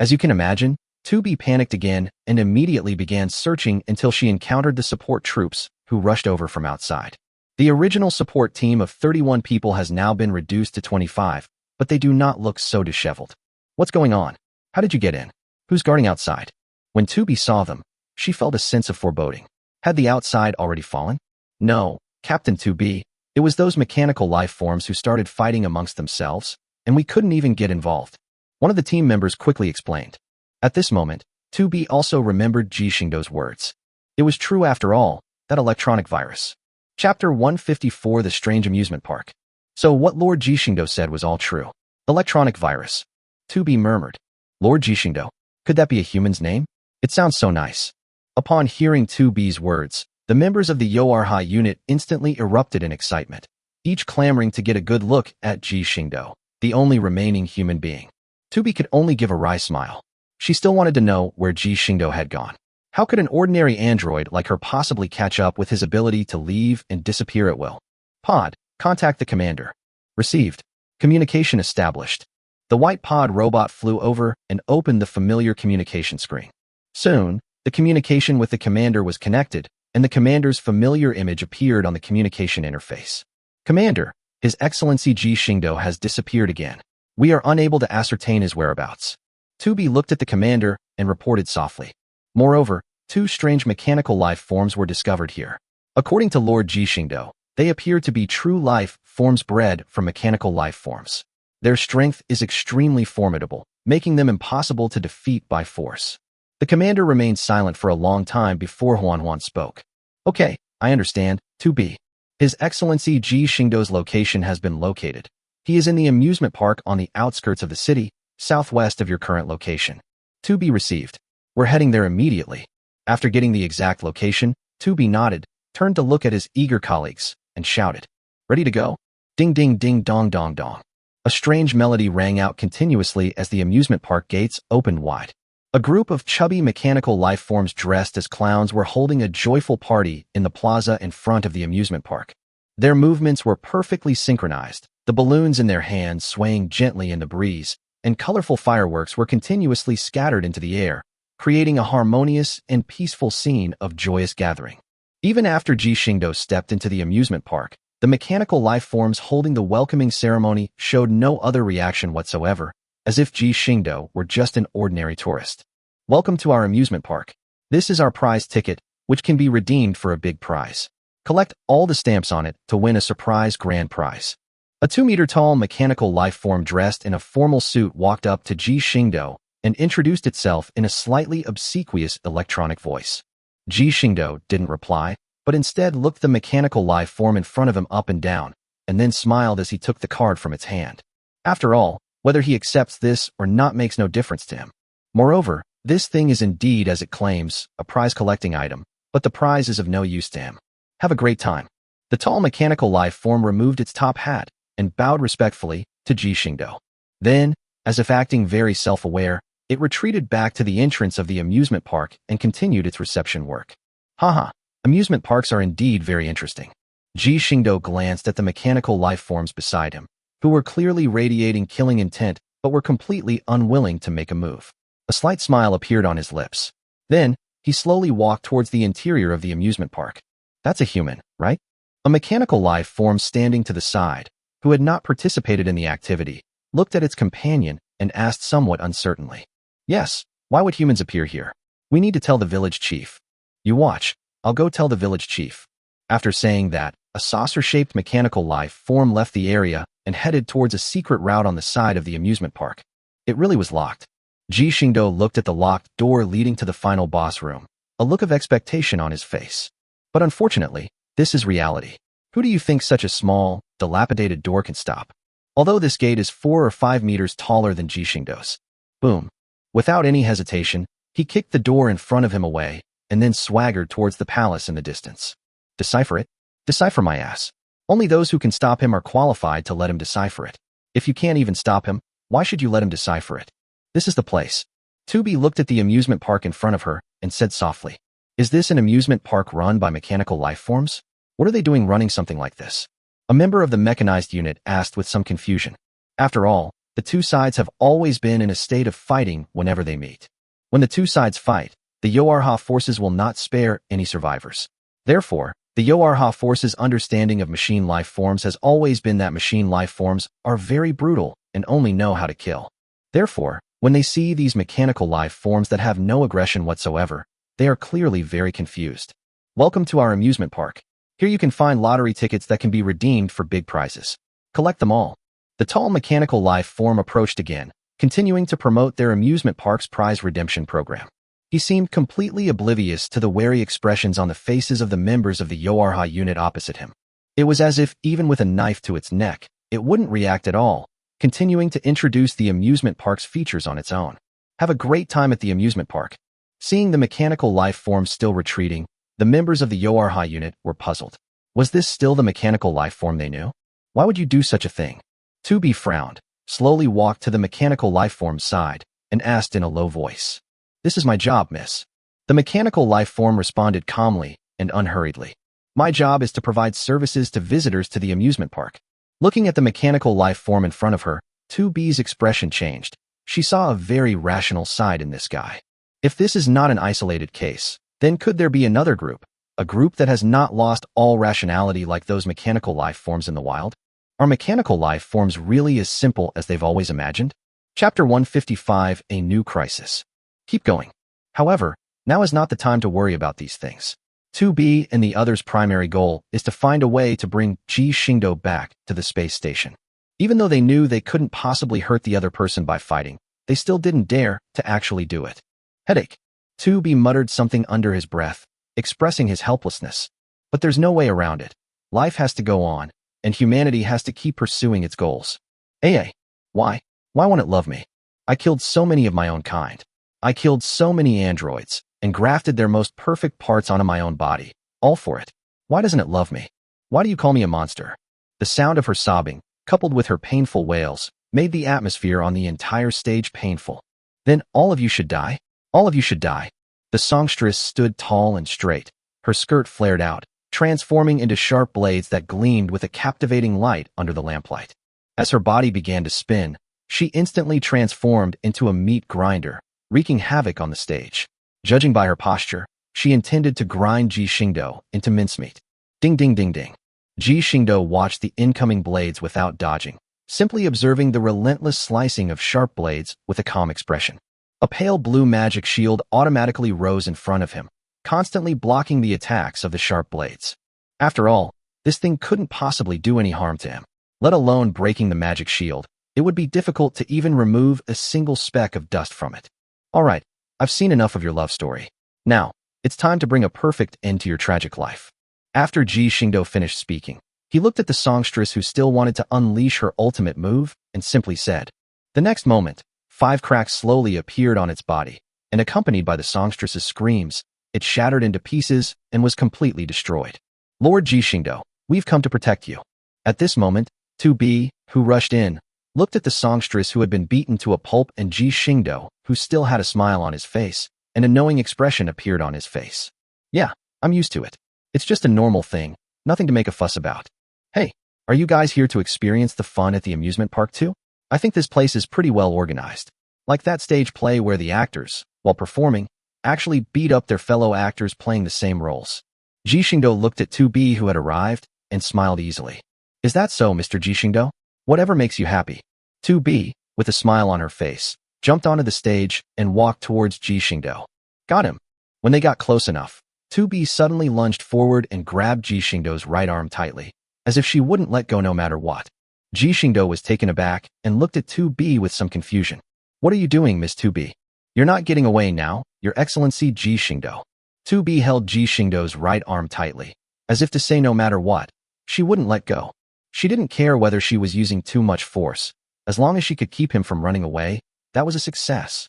Speaker 1: As you can imagine, 2B panicked again and immediately began searching until she encountered the support troops who rushed over from outside. The original support team of 31 people has now been reduced to 25, but they do not look so disheveled. What's going on? How did you get in? Who's guarding outside? When 2B saw them, she felt a sense of foreboding. Had the outside already fallen? No, Captain 2B, it was those mechanical life forms who started fighting amongst themselves, and we couldn't even get involved. One of the team members quickly explained. At this moment, 2B also remembered Ji Xingdou's words. It was true after all, that electronic virus. Chapter 154, The Strange Amusement Park. So what Lord Ji Xingdou said was all true. Electronic virus. 2B murmured. Lord Ji Xingdou, could that be a human's name? It sounds so nice. Upon hearing 2B's words, the members of the Yoarha unit instantly erupted in excitement, each clamoring to get a good look at Ji Xingdou, the only remaining human being. 2B could only give a wry smile. She still wanted to know where Ji Xingdou had gone. How could an ordinary android like her possibly catch up with his ability to leave and disappear at will? Pod, contact the commander. Received. Communication established. The white pod robot flew over and opened the familiar communication screen. Soon, the communication with the commander was connected, and the commander's familiar image appeared on the communication interface. Commander, His Excellency Ji Xingdou has disappeared again. We are unable to ascertain his whereabouts. 2B looked at the commander and reported softly. Moreover, two strange mechanical life forms were discovered here. According to Lord Ji Xingdou, they appear to be true life forms bred from mechanical life forms. Their strength is extremely formidable, making them impossible to defeat by force. The commander remained silent for a long time before Huan spoke. Okay, I understand, 2B. His Excellency Ji Xingdou's location has been located. He is in the amusement park on the outskirts of the city, southwest of your current location. 2B received. We're heading there immediately. After getting the exact location, 2B nodded, turned to look at his eager colleagues, and shouted. Ready to go? Ding ding ding dong dong dong. A strange melody rang out continuously as the amusement park gates opened wide. A group of chubby mechanical life forms dressed as clowns were holding a joyful party in the plaza in front of the amusement park. Their movements were perfectly synchronized, the balloons in their hands swaying gently in the breeze, and colorful fireworks were continuously scattered into the air, creating a harmonious and peaceful scene of joyous gathering. Even after Ji Xingdou stepped into the amusement park, the mechanical life forms holding the welcoming ceremony showed no other reaction whatsoever, as if Ji Xingdou were just an ordinary tourist. Welcome to our amusement park. This is our prize ticket, which can be redeemed for a big prize. Collect all the stamps on it to win a surprise grand prize. A 2-meter-tall mechanical life form dressed in a formal suit walked up to Ji Xingdou and introduced itself in a slightly obsequious electronic voice. Ji Xingdou didn't reply, but instead looked the mechanical life form in front of him up and down, and then smiled as he took the card from its hand. After all, whether he accepts this or not makes no difference to him. Moreover, this thing is indeed, as it claims, a prize-collecting item, but the prize is of no use to him. Have a great time. The tall mechanical life form removed its top hat and bowed respectfully to Ji Xingdou. Then, as if acting very self-aware, it retreated back to the entrance of the amusement park and continued its reception work. Haha, amusement parks are indeed very interesting. Ji Xingdou glanced at the mechanical life forms beside him, who were clearly radiating killing intent but were completely unwilling to make a move. A slight smile appeared on his lips. Then, he slowly walked towards the interior of the amusement park. That's a human, right? A mechanical life form standing to the side, who had not participated in the activity, looked at its companion and asked somewhat uncertainly. Yes, Why would humans appear here? We need to tell the village chief. You watch. I'll go tell the village chief. After saying that, a saucer-shaped mechanical life form left the area and headed towards a secret route on the side of the amusement park. It really was locked. Ji Xingdou looked at the locked door leading to the final boss room, a look of expectation on his face. But unfortunately, this is reality. Who do you think such a small, dilapidated door can stop? Although this gate is 4 or 5 meters taller than Ji Xingdou's. Boom. Without any hesitation, he kicked the door in front of him away, and then swaggered towards the palace in the distance. Decipher it? Decipher my ass. Only those who can stop him are qualified to let him decipher it. If you can't even stop him, why should you let him decipher it? This is the place. Tubi looked at the amusement park in front of her and said softly, "Is this an amusement park run by mechanical life forms? What are they doing running something like this?" A member of the mechanized unit asked with some confusion. After all, the two sides have always been in a state of fighting whenever they meet. When the two sides fight, the Yoarha forces will not spare any survivors. Therefore, the Yoarha forces' understanding of machine life forms has always been that machine life forms are very brutal and only know how to kill. Therefore, when they see these mechanical life forms that have no aggression whatsoever, they are clearly very confused. Welcome to our amusement park. Here you can find lottery tickets that can be redeemed for big prizes. Collect them all. The tall mechanical life form approached again, continuing to promote their amusement park's prize redemption program. He seemed completely oblivious to the wary expressions on the faces of the members of the Yoarha unit opposite him. It was as if, even with a knife to its neck, it wouldn't react at all, continuing to introduce the amusement park's features on its own. Have a great time at the amusement park. Seeing the mechanical life form still retreating, the members of the Yoarha unit were puzzled. Was this still the mechanical life form they knew? Why would you do such a thing? Tubi frowned, slowly walked to the mechanical life form's side, and asked in a low voice, "This is my job, miss." The mechanical life form responded calmly and unhurriedly. "My job is to provide services to visitors to the amusement park." Looking at the mechanical life form in front of her, Tubi's expression changed. She saw a very rational side in this guy. If this is not an isolated case, then could there be another group? A group that has not lost all rationality like those mechanical life forms in the wild? Are mechanical life forms really as simple as they've always imagined? Chapter 155, A New Crisis. Keep going. However, now is not the time to worry about these things. 2B and the others' primary goal is to find a way to bring Ji Xingdou back to the space station. Even though they knew they couldn't possibly hurt the other person by fighting, they still didn't dare to actually do it. Headache. 2B muttered something under his breath, expressing his helplessness. But there's no way around it. Life has to go on, and humanity has to keep pursuing its goals. AA. Why? Why won't it love me? I killed so many of my own kind. I killed so many androids, and grafted their most perfect parts onto my own body, all for it. Why doesn't it love me? Why do you call me a monster? The sound of her sobbing, coupled with her painful wails, made the atmosphere on the entire stage painful. Then all of you should die? All of you should die. The songstress stood tall and straight, her skirt flared out, transforming into sharp blades that gleamed with a captivating light under the lamplight. As her body began to spin, she instantly transformed into a meat grinder, wreaking havoc on the stage. Judging by her posture, she intended to grind Ji Xingdou into mincemeat. Ding ding ding ding. Ji Xingdou watched the incoming blades without dodging, simply observing the relentless slicing of sharp blades with a calm expression. A pale blue magic shield automatically rose in front of him, constantly blocking the attacks of the sharp blades. After all, this thing couldn't possibly do any harm to him. Let alone breaking the magic shield, it would be difficult to even remove a single speck of dust from it. All right, I've seen enough of your love story. Now, it's time to bring a perfect end to your tragic life. After Ji Xingdou finished speaking, he looked at the songstress who still wanted to unleash her ultimate move and simply said. The next moment, 5 cracks slowly appeared on its body, and accompanied by the songstress's screams, it shattered into pieces and was completely destroyed. Lord Ji Xingdou, we've come to protect you. At this moment, 2B, who rushed in, looked at the songstress who had been beaten to a pulp and Ji Xingdou, who still had a smile on his face, and a knowing expression appeared on his face. Yeah, I'm used to it. It's just a normal thing, nothing to make a fuss about. Hey, are you guys here to experience the fun at the amusement park too? I think this place is pretty well organized. Like that stage play where the actors, while performing, actually beat up their fellow actors playing the same roles. Ji Xingdou looked at 2B who had arrived, and smiled easily. Is that so, Mr. Ji Xingdou? Whatever makes you happy. 2B, with a smile on her face, jumped onto the stage, and walked towards Ji Xingdou. Got him. When they got close enough, 2B suddenly lunged forward and grabbed Ji Xingdou's right arm tightly, as if she wouldn't let go no matter what. Ji Xingdou was taken aback and looked at 2B with some confusion. What are you doing, Miss 2B? You're not getting away now, Your Excellency Ji Xingdou. 2B held Ji Xingdou's right arm tightly, as if to say no matter what, she wouldn't let go. She didn't care whether she was using too much force. As long as she could keep him from running away, that was a success.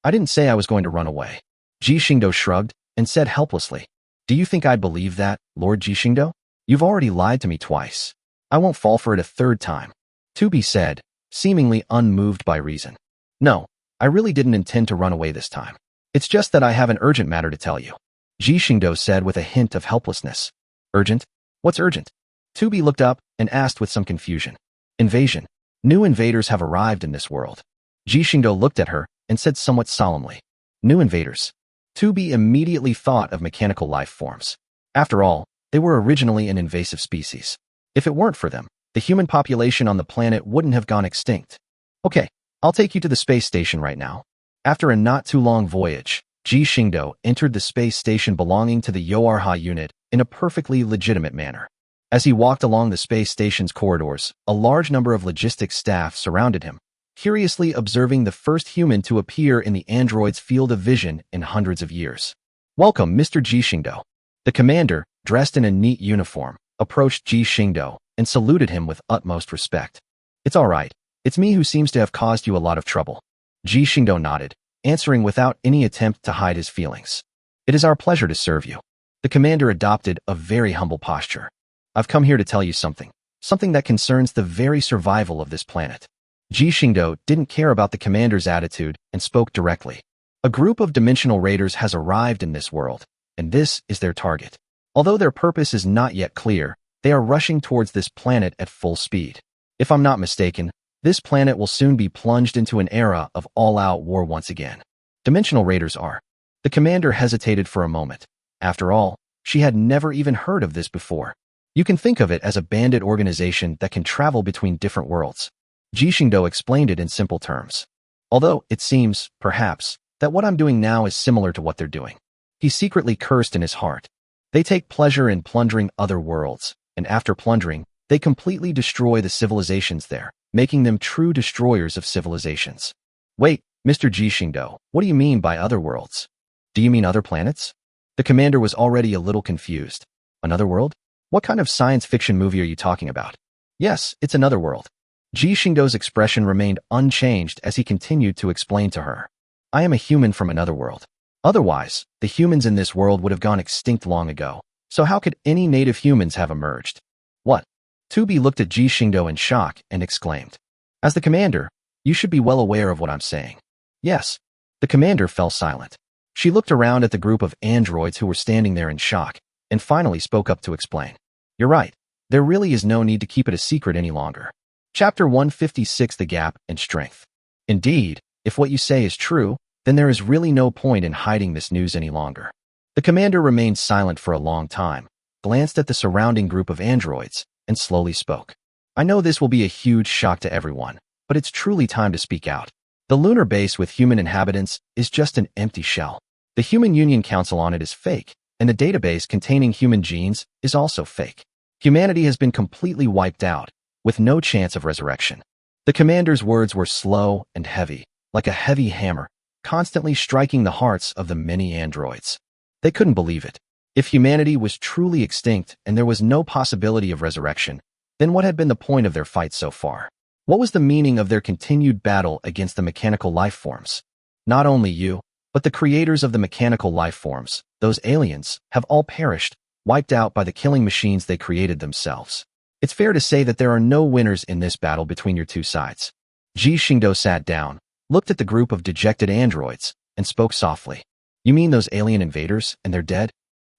Speaker 1: I didn't say I was going to run away. Ji Xingdou shrugged and said helplessly. Do you think I'd believe that, Lord Ji Xingdou? You've already lied to me twice. I won't fall for it a third time. 2B said, seemingly unmoved by reason. No, I really didn't intend to run away this time. It's just that I have an urgent matter to tell you. Ji Xingdou said with a hint of helplessness. Urgent? What's urgent? 2B looked up and asked with some confusion. Invasion. New invaders have arrived in this world. Ji Xingdou looked at her and said somewhat solemnly. New invaders. 2B immediately thought of mechanical life forms. After all, they were originally an invasive species. If it weren't for them, the human population on the planet wouldn't have gone extinct. Okay, I'll take you to the space station right now. After a not-too-long voyage, Ji Xingdou entered the space station belonging to the Yoarha unit in a perfectly legitimate manner. As he walked along the space station's corridors, a large number of logistics staff surrounded him, curiously observing the first human to appear in the android's field of vision in hundreds of years. Welcome, Mr. Ji Xingdou. The commander, dressed in a neat uniform, approached Ji Xingdou and saluted him with utmost respect. It's all right. It's me who seems to have caused you a lot of trouble. Ji Xingdou nodded, answering without any attempt to hide his feelings. It is our pleasure to serve you. The commander adopted a very humble posture. I've come here to tell you something that concerns the very survival of this planet. Ji Xingdou didn't care about the commander's attitude and spoke directly. A group of dimensional raiders has arrived in this world, and this is their target. Although their purpose is not yet clear, they are rushing towards this planet at full speed. If I'm not mistaken, this planet will soon be plunged into an era of all-out war once again. Dimensional raiders are. The commander hesitated for a moment. After all, she had never even heard of this before. You can think of it as a bandit organization that can travel between different worlds. Ji Xingdou explained it in simple terms. Although it seems, perhaps, that what I'm doing now is similar to what they're doing. He secretly cursed in his heart. They take pleasure in plundering other worlds, and after plundering, they completely destroy the civilizations there, making them true destroyers of civilizations. Wait, Mr. Ji Xingdou, what do you mean by other worlds? Do you mean other planets? The commander was already a little confused. Another world? What kind of science fiction movie are you talking about? Yes, it's another world. Ji Xingdou's expression remained unchanged as he continued to explain to her. I am a human from another world. Otherwise, the humans in this world would have gone extinct long ago. So how could any native humans have emerged? What? 2B looked at Ji Xingdou in shock and exclaimed. As the commander, you should be well aware of what I'm saying. Yes. The commander fell silent. She looked around at the group of androids who were standing there in shock, and finally spoke up to explain. You're right. There really is no need to keep it a secret any longer. Chapter 156, The Gap and Strength. Indeed, if what you say is true, then there is really no point in hiding this news any longer. The commander remained silent for a long time, glanced at the surrounding group of androids, and slowly spoke. I know this will be a huge shock to everyone, but it's truly time to speak out. The lunar base with human inhabitants is just an empty shell. The Human Union Council on it is fake, and the database containing human genes is also fake. Humanity has been completely wiped out, with no chance of resurrection. The commander's words were slow and heavy, like a heavy hammer, constantly striking the hearts of the many androids. They couldn't believe it. If humanity was truly extinct and there was no possibility of resurrection, then what had been the point of their fight so far? What was the meaning of their continued battle against the mechanical life forms? Not only you, but the creators of the mechanical life forms, those aliens, have all perished, wiped out by the killing machines they created themselves. It's fair to say that there are no winners in this battle between your two sides. Ji Xingdou sat down, looked at the group of dejected androids, and spoke softly. You mean those alien invaders, and they're dead?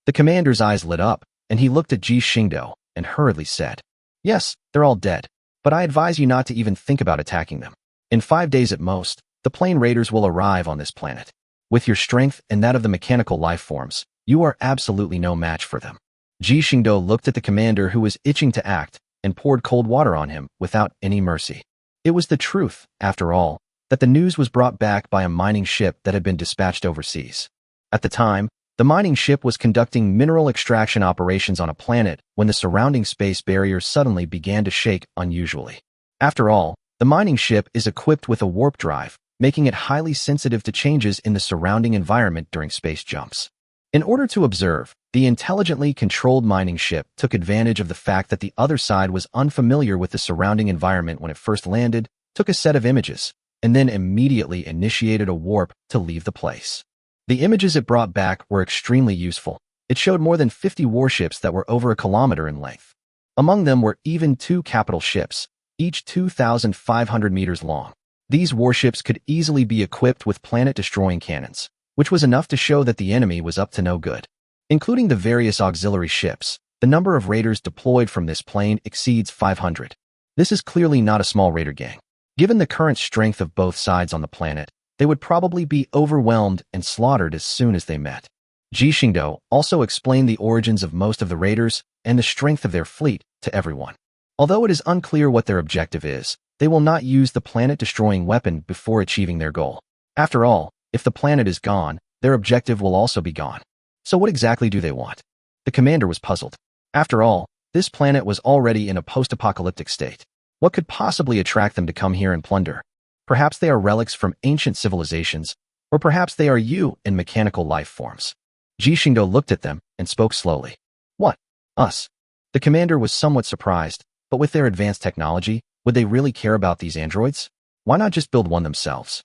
Speaker 1: The commander's eyes lit up, and he looked at Ji Xingdou, and hurriedly said, Yes, they're all dead, but I advise you not to even think about attacking them. In 5 days at most, the plane raiders will arrive on this planet. With your strength and that of the mechanical life forms, you are absolutely no match for them. Ji Xingdou looked at the commander who was itching to act, and poured cold water on him without any mercy. It was the truth, after all, that the news was brought back by a mining ship that had been dispatched overseas. At the time, the mining ship was conducting mineral extraction operations on a planet when the surrounding space barrier suddenly began to shake unusually. After all, the mining ship is equipped with a warp drive, making it highly sensitive to changes in the surrounding environment during space jumps. In order to observe, the intelligently controlled mining ship took advantage of the fact that the other side was unfamiliar with the surrounding environment when it first landed, took a set of images, and then immediately initiated a warp to leave the place. The images it brought back were extremely useful. It showed more than 50 warships that were over a kilometer in length. Among them were even 2 capital ships, each 2,500 meters long. These warships could easily be equipped with planet-destroying cannons, which was enough to show that the enemy was up to no good. Including the various auxiliary ships, the number of raiders deployed from this plane exceeds 500. This is clearly not a small raider gang. Given the current strength of both sides on the planet, they would probably be overwhelmed and slaughtered as soon as they met. Ji Xingdou also explained the origins of most of the raiders and the strength of their fleet to everyone. Although it is unclear what their objective is, they will not use the planet-destroying weapon before achieving their goal. After all, if the planet is gone, their objective will also be gone. So what exactly do they want? The commander was puzzled. After all, this planet was already in a post-apocalyptic state. What could possibly attract them to come here and plunder? Perhaps they are relics from ancient civilizations, or perhaps they are you in mechanical life forms. Ji Xingdou looked at them and spoke slowly. What? Us? The commander was somewhat surprised, but with their advanced technology, would they really care about these androids? Why not just build one themselves?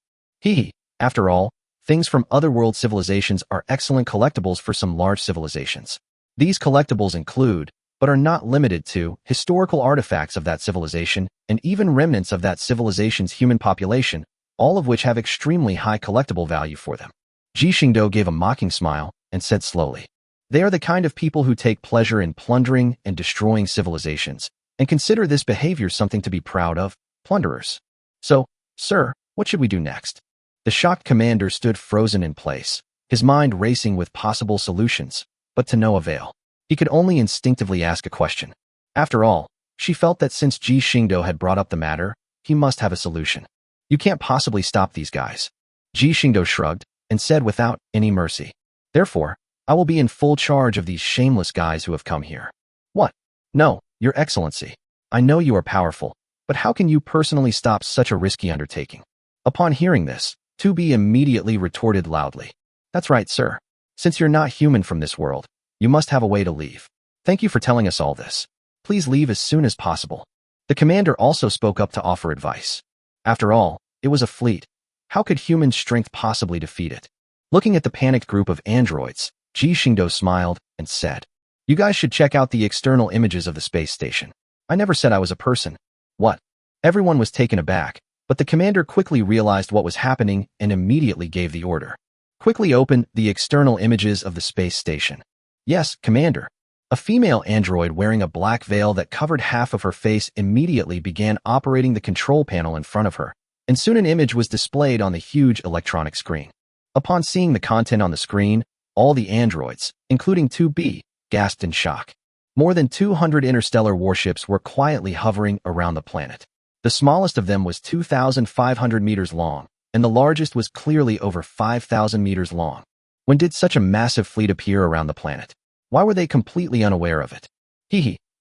Speaker 1: After all, things from otherworld civilizations are excellent collectibles for some large civilizations. These collectibles include, but are not limited to, historical artifacts of that civilization and even remnants of that civilization's human population, all of which have extremely high collectible value for them. Ji Xingdou gave a mocking smile and said slowly, "They are the kind of people who take pleasure in plundering and destroying civilizations, and consider this behavior something to be proud of, plunderers. So, sir, what should we do next?" The shocked commander stood frozen in place, his mind racing with possible solutions, but to no avail. He could only instinctively ask a question. After all, she felt that since Ji Xingdou had brought up the matter, he must have a solution. You can't possibly stop these guys. Ji Xingdou shrugged and said without any mercy, "Therefore, I will be in full charge of these shameless guys who have come here." What? No, Your Excellency. I know you are powerful, but how can you personally stop such a risky undertaking? Upon hearing this, 2B immediately retorted loudly. That's right, sir. Since you're not human from this world, you must have a way to leave. Thank you for telling us all this. Please leave as soon as possible. The commander also spoke up to offer advice. After all, it was a fleet. How could human strength possibly defeat it? Looking at the panicked group of androids, Ji Xingdou smiled and said, "You guys should check out the external images of the space station. I never said I was a person." What? Everyone was taken aback, but the commander quickly realized what was happening and immediately gave the order. Quickly open the external images of the space station. Yes, Commander. A female android wearing a black veil that covered half of her face immediately began operating the control panel in front of her, and soon an image was displayed on the huge electronic screen. Upon seeing the content on the screen, all the androids, including 2B, gasped in shock. More than 200 interstellar warships were quietly hovering around the planet. The smallest of them was 2,500 meters long, and the largest was clearly over 5,000 meters long. When did such a massive fleet appear around the planet? Why were they completely unaware of it?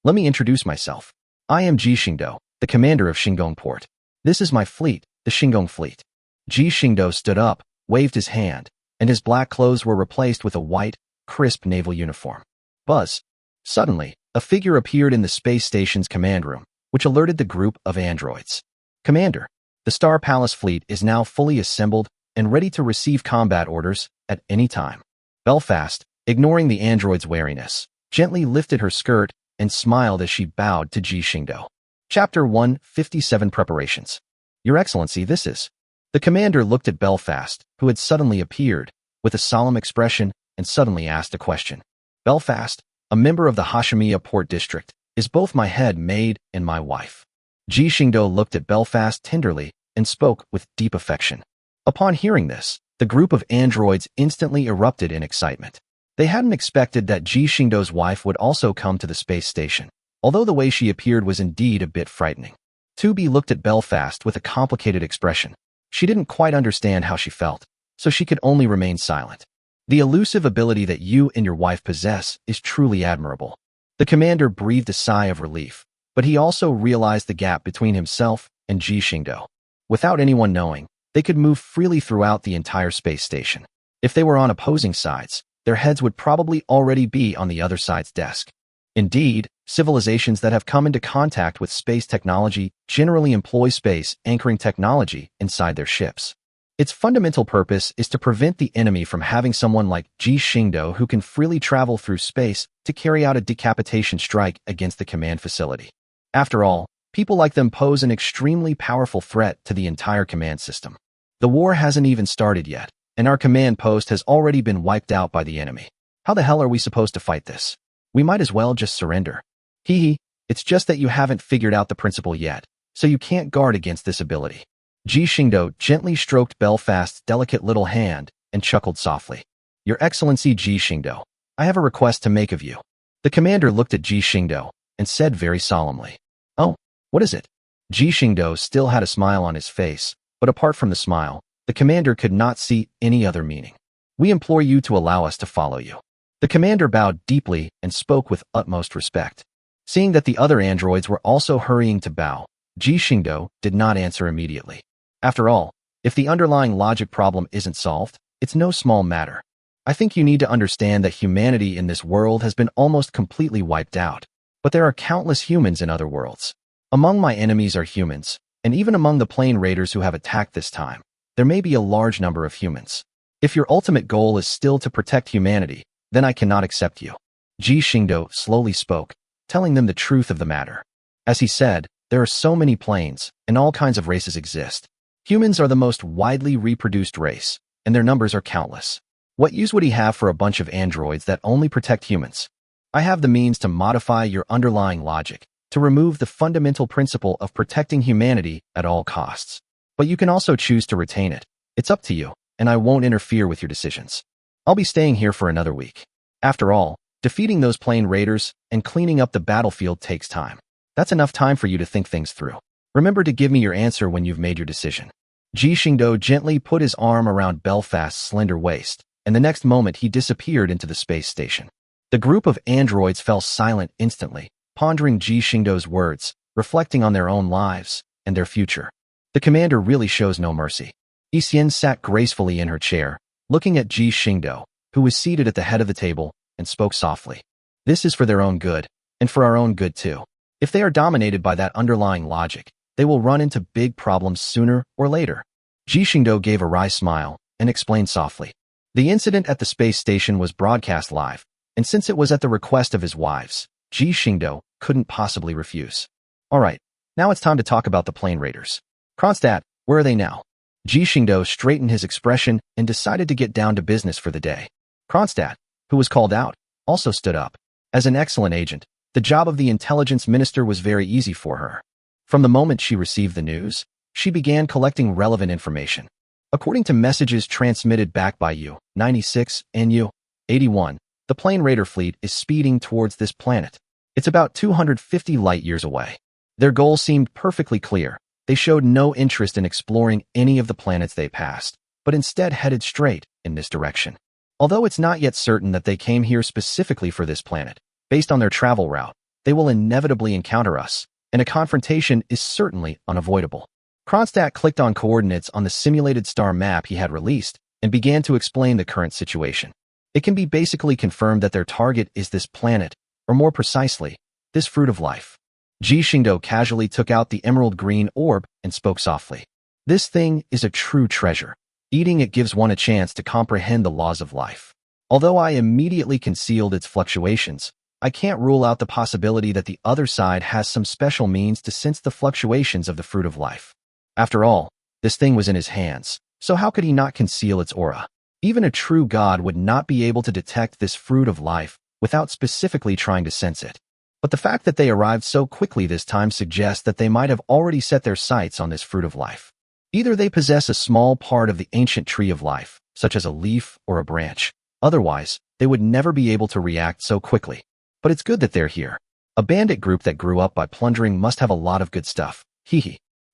Speaker 1: Let me introduce myself. I am Ji Xingdou, the commander of Shinggong Port. This is my fleet, the Shinggong Fleet. Ji Xingdou stood up, waved his hand, and his black clothes were replaced with a white, crisp naval uniform. Buzz. Suddenly, a figure appeared in the space station's command room, which alerted the group of androids. Commander, the Star Palace fleet is now fully assembled and ready to receive combat orders at any time. Belfast, ignoring the android's wariness, gently lifted her skirt and smiled as she bowed to Ji Xingdou. Chapter 157 Preparations. Your Excellency, this is... The commander looked at Belfast, who had suddenly appeared, with a solemn expression, and suddenly asked a question. Belfast, a member of the Hashimiya Port District, is both my head maid and my wife. Ji Xingdou looked at Belfast tenderly and spoke with deep affection. Upon hearing this, the group of androids instantly erupted in excitement. They hadn't expected that Ji Xingdou's wife would also come to the space station, although the way she appeared was indeed a bit frightening. 2B looked at Belfast with a complicated expression. She didn't quite understand how she felt, so she could only remain silent. The elusive ability that you and your wife possess is truly admirable. The commander breathed a sigh of relief, but he also realized the gap between himself and Ji Xingdou. Without anyone knowing, they could move freely throughout the entire space station. If they were on opposing sides, their heads would probably already be on the other side's desk. Indeed, civilizations that have come into contact with space technology generally employ space anchoring technology inside their ships. Its fundamental purpose is to prevent the enemy from having someone like Ji Xingdou who can freely travel through space to carry out a decapitation strike against the command facility. After all, people like them pose an extremely powerful threat to the entire command system. The war hasn't even started yet, and our command post has already been wiped out by the enemy. How the hell are we supposed to fight this? We might as well just surrender. It's just that you haven't figured out the principle yet, so you can't guard against this ability. Ji Xingdou gently stroked Belfast's delicate little hand and chuckled softly. Your Excellency Ji Xingdou, I have a request to make of you. The commander looked at Ji Xingdou and said very solemnly. Oh, what is it? Ji Xingdou still had a smile on his face, but apart from the smile, the commander could not see any other meaning. We implore you to allow us to follow you. The commander bowed deeply and spoke with utmost respect. Seeing that the other androids were also hurrying to bow, Ji Xingdou did not answer immediately. After all, if the underlying logic problem isn't solved, it's no small matter. I think you need to understand that humanity in this world has been almost completely wiped out. But there are countless humans in other worlds. Among my enemies are humans, and even among the plane raiders who have attacked this time, there may be a large number of humans. If your ultimate goal is still to protect humanity, then I cannot accept you. Ji Xingdou slowly spoke, telling them the truth of the matter. As he said, there are so many planes, and all kinds of races exist. Humans are the most widely reproduced race, and their numbers are countless. What use would he have for a bunch of androids that only protect humans? I have the means to modify your underlying logic, to remove the fundamental principle of protecting humanity at all costs. But you can also choose to retain it. It's up to you, and I won't interfere with your decisions. I'll be staying here for another week. After all, defeating those plane raiders and cleaning up the battlefield takes time. That's enough time for you to think things through. Remember to give me your answer when you've made your decision. Ji Xingdou gently put his arm around Belfast's slender waist, and the next moment he disappeared into the space station. The group of androids fell silent instantly, pondering Ji Xingdou's words, reflecting on their own lives and their future. The commander really shows no mercy. Xian sat gracefully in her chair, looking at Ji Xingdou, who was seated at the head of the table, and spoke softly. This is for their own good, and for our own good too. If they are dominated by that underlying logic, they will run into big problems sooner or later. Ji Xingdou gave a wry smile and explained softly. The incident at the space station was broadcast live, and since it was at the request of his wives, Ji Xingdou couldn't possibly refuse. All right, now it's time to talk about the plane raiders. Kronstadt, where are they now? Ji Xingdou straightened his expression and decided to get down to business for the day. Kronstadt, who was called out, also stood up. As an excellent agent, the job of the intelligence minister was very easy for her. From the moment she received the news, she began collecting relevant information. According to messages transmitted back by U-96 and U-81, the plane raider fleet is speeding towards this planet. It's about 250 light-years away. Their goal seemed perfectly clear. They showed no interest in exploring any of the planets they passed, but instead headed straight in this direction. Although it's not yet certain that they came here specifically for this planet, based on their travel route, they will inevitably encounter us, and a confrontation is certainly unavoidable. Kronstadt clicked on coordinates on the simulated star map he had released and began to explain the current situation. It can be basically confirmed that their target is this planet, or more precisely, this fruit of life. Ji Xingdou casually took out the emerald green orb and spoke softly. This thing is a true treasure. Eating it gives one a chance to comprehend the laws of life. Although I immediately concealed its fluctuations, I can't rule out the possibility that the other side has some special means to sense the fluctuations of the fruit of life. After all, this thing was in his hands, so how could he not conceal its aura? Even a true god would not be able to detect this fruit of life without specifically trying to sense it. But the fact that they arrived so quickly this time suggests that they might have already set their sights on this fruit of life. Either they possess a small part of the ancient tree of life, such as a leaf or a branch. Otherwise, they would never be able to react so quickly. But it's good that they're here. A bandit group that grew up by plundering must have a lot of good stuff.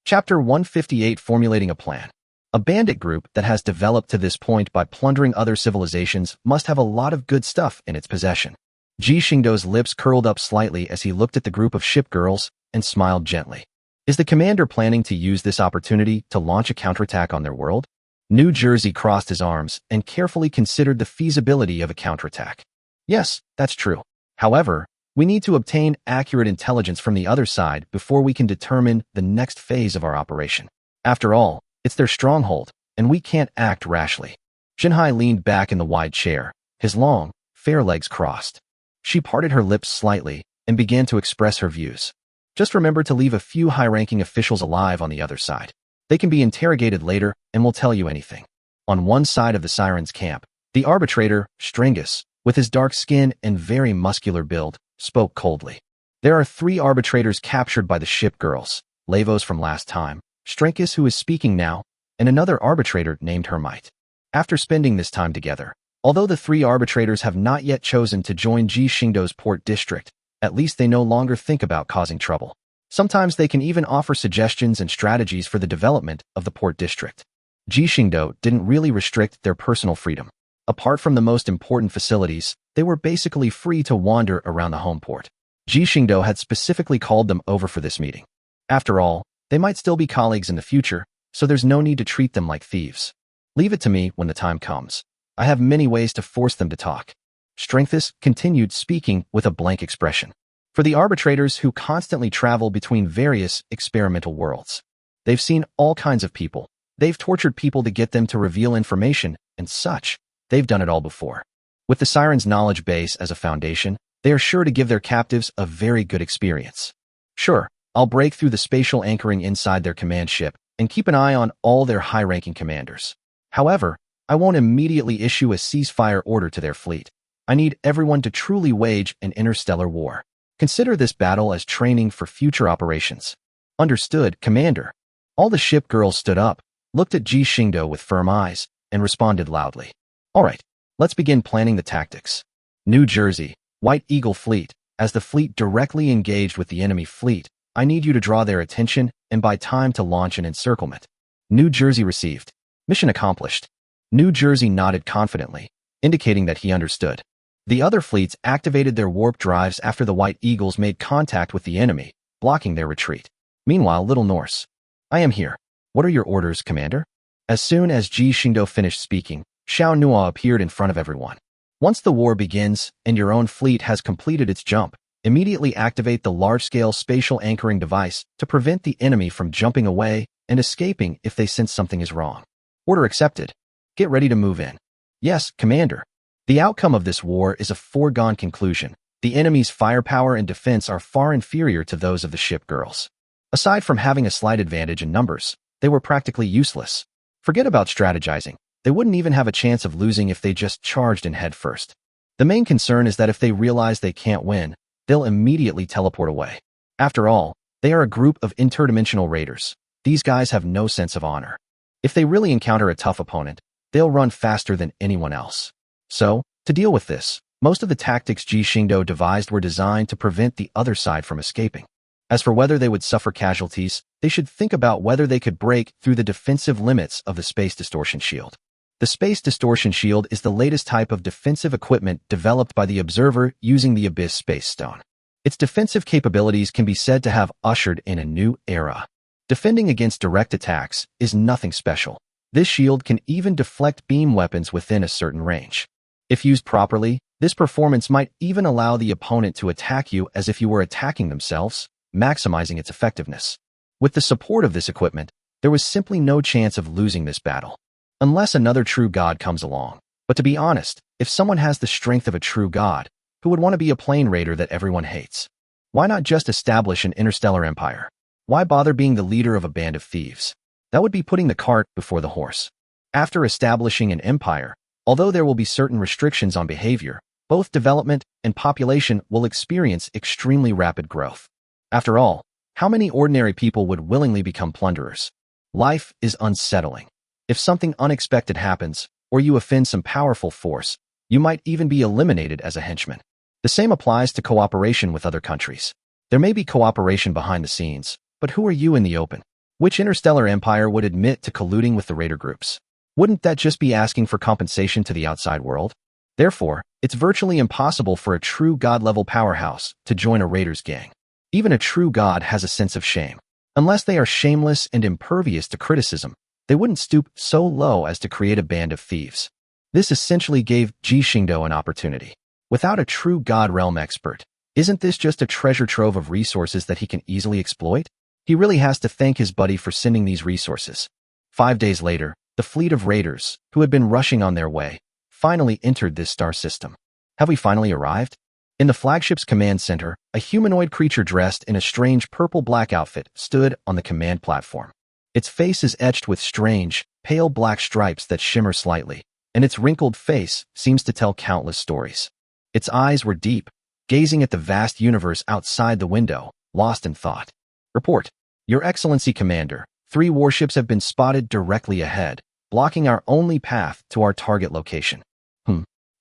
Speaker 1: Chapter 158, Formulating a Plan. A bandit group that has developed to this point by plundering other civilizations must have a lot of good stuff in its possession. Ji Xingdou's lips curled up slightly as he looked at the group of ship girls and smiled gently. Is the commander planning to use this opportunity to launch a counterattack on their world? New Jersey crossed his arms and carefully considered the feasibility of a counterattack. Yes, that's true. However, we need to obtain accurate intelligence from the other side before we can determine the next phase of our operation. After all, it's their stronghold, and we can't act rashly. Jinhai leaned back in the wide chair, his long, fair legs crossed. She parted her lips slightly and began to express her views. Just remember to leave a few high-ranking officials alive on the other side. They can be interrogated later and will tell you anything. On one side of the Sirens' camp, the arbitrator, Stringus, with his dark skin and very muscular build, spoke coldly. There are 3 arbitrators captured by the ship girls, Lavos from last time, Stringus who is speaking now, and another arbitrator named Hermite. After spending this time together, although the 3 arbitrators have not yet chosen to join Ji Xingdou's port district, at least they no longer think about causing trouble. Sometimes they can even offer suggestions and strategies for the development of the port district. Ji Xingdou didn't really restrict their personal freedom. Apart from the most important facilities, they were basically free to wander around the home port. Ji Xingdou had specifically called them over for this meeting. After all, they might still be colleagues in the future, so there's no need to treat them like thieves. Leave it to me when the time comes. I have many ways to force them to talk. Stringus continued speaking with a blank expression. For the arbitrators who constantly travel between various experimental worlds, they've seen all kinds of people. They've tortured people to get them to reveal information and such. They've done it all before. With the Sirens' knowledge base as a foundation, they are sure to give their captives a very good experience. Sure, I'll break through the spatial anchoring inside their command ship and keep an eye on all their high-ranking commanders. However, I won't immediately issue a ceasefire order to their fleet. I need everyone to truly wage an interstellar war. Consider this battle as training for future operations. Understood, Commander. All the ship girls stood up, looked at Ji Xingdou with firm eyes, and responded loudly. All right, let's begin planning the tactics. New Jersey, White Eagle Fleet. As the fleet directly engaged with the enemy fleet, I need you to draw their attention and buy time to launch an encirclement. New Jersey received. Mission accomplished. New Jersey nodded confidently, indicating that he understood. The other fleets activated their warp drives after the White Eagles made contact with the enemy, blocking their retreat. Meanwhile, Little Norse. I am here. What are your orders, Commander? As soon as Ji Xingdou finished speaking, Xiao Nua appeared in front of everyone. Once the war begins and your own fleet has completed its jump, immediately activate the large-scale spatial anchoring device to prevent the enemy from jumping away and escaping if they sense something is wrong. Order accepted. Get ready to move in. Yes, Commander. The outcome of this war is a foregone conclusion. The enemy's firepower and defense are far inferior to those of the ship girls. Aside from having a slight advantage in numbers, they were practically useless. Forget about strategizing. They wouldn't even have a chance of losing if they just charged in head first. The main concern is that if they realize they can't win, they'll immediately teleport away. After all, they are a group of interdimensional raiders. These guys have no sense of honor. If they really encounter a tough opponent, they'll run faster than anyone else. So, to deal with this, most of the tactics Ji Xingdou devised were designed to prevent the other side from escaping. As for whether they would suffer casualties, they should think about whether they could break through the defensive limits of the Space Distortion Shield. The Space Distortion Shield is the latest type of defensive equipment developed by the Observer using the Abyss Space Stone. Its defensive capabilities can be said to have ushered in a new era. Defending against direct attacks is nothing special. This shield can even deflect beam weapons within a certain range. If used properly, this performance might even allow the opponent to attack you as if you were attacking themselves, maximizing its effectiveness. With the support of this equipment, there was simply no chance of losing this battle. Unless another true god comes along. But to be honest, if someone has the strength of a true god, who would want to be a plane raider that everyone hates? Why not just establish an interstellar empire? Why bother being the leader of a band of thieves? That would be putting the cart before the horse. After establishing an empire, although there will be certain restrictions on behavior, both development and population will experience extremely rapid growth. After all, how many ordinary people would willingly become plunderers? Life is unsettling. If something unexpected happens, or you offend some powerful force, you might even be eliminated as a henchman. The same applies to cooperation with other countries. There may be cooperation behind the scenes, but who are you in the open? Which interstellar empire would admit to colluding with the raider groups? Wouldn't that just be asking for compensation to the outside world? Therefore, it's virtually impossible for a true god-level powerhouse to join a raiders gang. Even a true god has a sense of shame. Unless they are shameless and impervious to criticism, they wouldn't stoop so low as to create a band of thieves. This essentially gave Ji Xingdou an opportunity. Without a true god realm expert, isn't this just a treasure trove of resources that he can easily exploit? He really has to thank his buddy for sending these resources. 5 days later, the fleet of raiders, who had been rushing on their way, finally entered this star system. Have we finally arrived? In the flagship's command center, a humanoid creature dressed in a strange purple-black outfit stood on the command platform. Its face is etched with strange, pale black stripes that shimmer slightly, and its wrinkled face seems to tell countless stories. Its eyes were deep, gazing at the vast universe outside the window, lost in thought. Report. Your Excellency Commander, 3 warships have been spotted directly ahead, blocking our only path to our target location.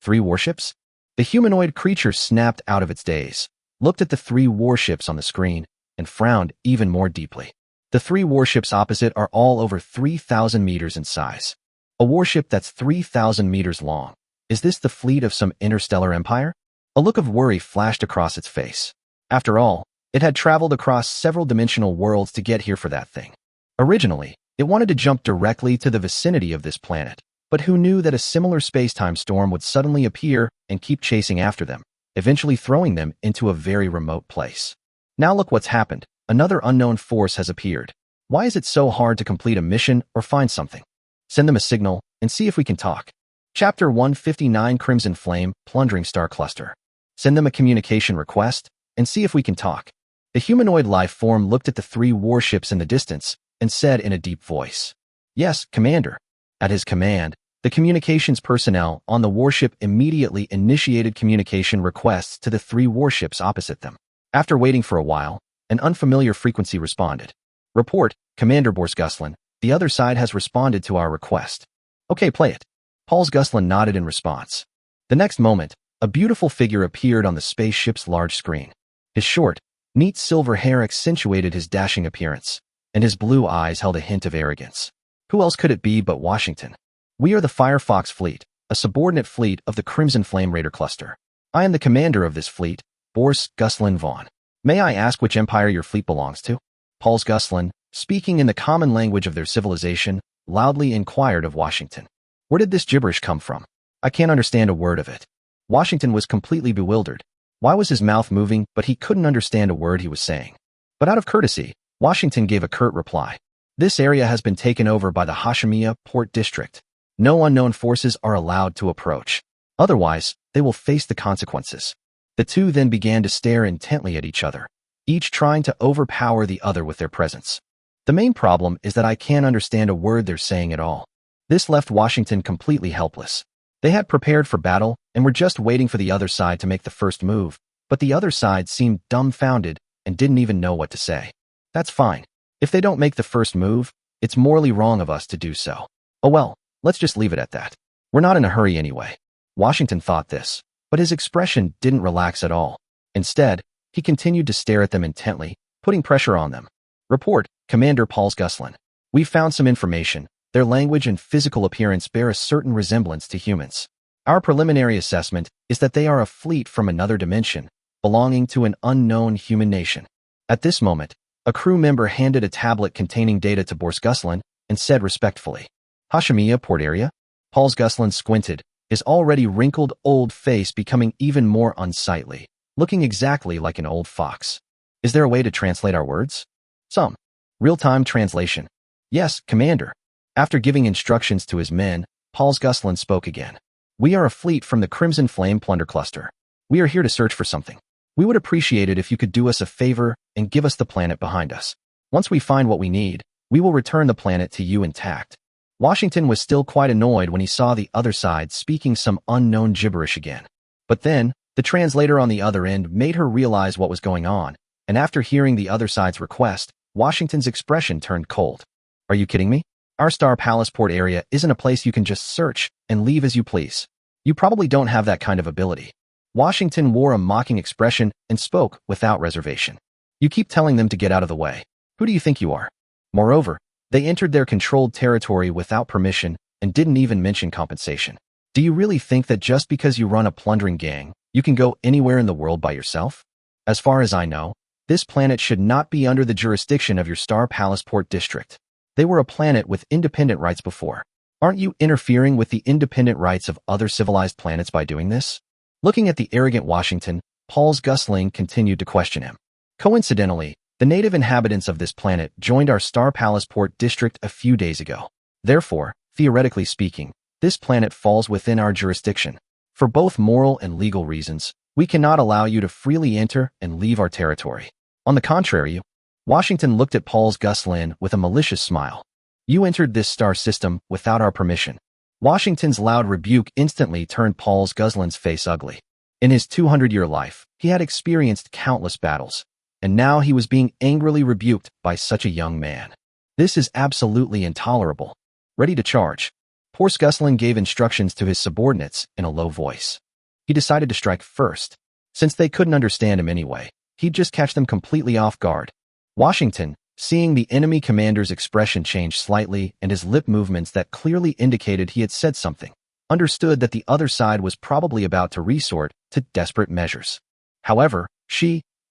Speaker 1: 3 warships? The humanoid creature snapped out of its daze, looked at the 3 warships on the screen, and frowned even more deeply. The 3 warships opposite are all over 3,000 meters in size. A warship that's 3,000 meters long. Is this the fleet of some interstellar empire? A look of worry flashed across its face. After all, it had traveled across several dimensional worlds to get here for that thing. Originally, it wanted to jump directly to the vicinity of this planet, but who knew that a similar space-time storm would suddenly appear and keep chasing after them, eventually throwing them into a very remote place. Now look what's happened. Another unknown force has appeared. Why is it so hard to complete a mission or find something? Send them a signal and see if we can talk. Chapter 159 Crimson Flame, Plundering Star Cluster. Send them a communication request and see if we can talk. The humanoid life form looked at the 3 warships in the distance and said in a deep voice, "Yes, Commander." At his command, the communications personnel on the warship immediately initiated communication requests to the 3 warships opposite them. After waiting for a while, an unfamiliar frequency responded. Report, Commander Borsguslin, the other side has responded to our request. Okay, play it. Borsguslin nodded in response. The next moment, a beautiful figure appeared on the spaceship's large screen. His short, neat silver hair accentuated his dashing appearance, and his blue eyes held a hint of arrogance. Who else could it be but Washington? We are the Firefox Fleet, a subordinate fleet of the Crimson Flame Raider Cluster. I am the commander of this fleet, Borsguslin Vaughn. May I ask which empire your fleet belongs to? Borsguslin, speaking in the common language of their civilization, loudly inquired of Washington. Where did this gibberish come from? I can't understand a word of it. Washington was completely bewildered. Why was his mouth moving, but he couldn't understand a word he was saying? But out of courtesy, Washington gave a curt reply. This area has been taken over by the Hashimiya Port District. No unknown forces are allowed to approach. Otherwise, they will face the consequences. The two then began to stare intently at each other, each trying to overpower the other with their presence. The main problem is that I can't understand a word they're saying at all. This left Washington completely helpless. They had prepared for battle and were just waiting for the other side to make the first move, but the other side seemed dumbfounded and didn't even know what to say. That's fine. If they don't make the first move, it's morally wrong of us to do so. Oh well, let's just leave it at that. We're not in a hurry anyway. Washington thought this, but his expression didn't relax at all. Instead, he continued to stare at them intently, putting pressure on them. Report, Commander Borsguslin. We've found some information. Their language and physical appearance bear a certain resemblance to humans. Our preliminary assessment is that they are a fleet from another dimension, belonging to an unknown human nation. At this moment, a crew member handed a tablet containing data to Borsguslin and said respectfully, Hashimiya Port Area? Borsguslin squinted, his already wrinkled old face becoming even more unsightly, looking exactly like an old fox. Is there a way to translate our words? Some. Real-time translation. Yes, Commander. After giving instructions to his men, Borsguslin spoke again. We are a fleet from the Crimson Flame Plunder Cluster. We are here to search for something. We would appreciate it if you could do us a favor and give us the planet behind us. Once we find what we need, we will return the planet to you intact. Washington was still quite annoyed when he saw the other side speaking some unknown gibberish again. But then, the translator on the other end made her realize what was going on, and after hearing the other side's request, Washington's expression turned cold. Are you kidding me? Our Star Palace Port Area isn't a place you can just search and leave as you please. You probably don't have that kind of ability. Washington wore a mocking expression and spoke without reservation. You keep telling them to get out of the way. Who do you think you are? Moreover, they entered their controlled territory without permission and didn't even mention compensation. Do you really think that just because you run a plundering gang, you can go anywhere in the world by yourself? As far as I know, this planet should not be under the jurisdiction of your Star Palace Port District. They were a planet with independent rights before. Aren't you interfering with the independent rights of other civilized planets by doing this? Looking at the arrogant Washington, Paul's Gosling continued to question him. Coincidentally, the native inhabitants of this planet joined our Star Palace Port District a few days ago. Therefore, theoretically speaking, this planet falls within our jurisdiction. For both moral and legal reasons, we cannot allow you to freely enter and leave our territory. On the contrary, Washington looked at Paul's Gosling with a malicious smile. You entered this star system without our permission. Washington's loud rebuke instantly turned Paul's Gosling's face ugly. In his 200-year life, he had experienced countless battles, and now he was being angrily rebuked by such a young man. This is absolutely intolerable. Ready to charge, poor Gosling gave instructions to his subordinates in a low voice. He decided to strike first. Since they couldn't understand him anyway, he'd just catch them completely off guard. Washington, seeing the enemy commander's expression change slightly and his lip movements that clearly indicated he had said something, understood that the other side was probably about to resort to desperate measures. However,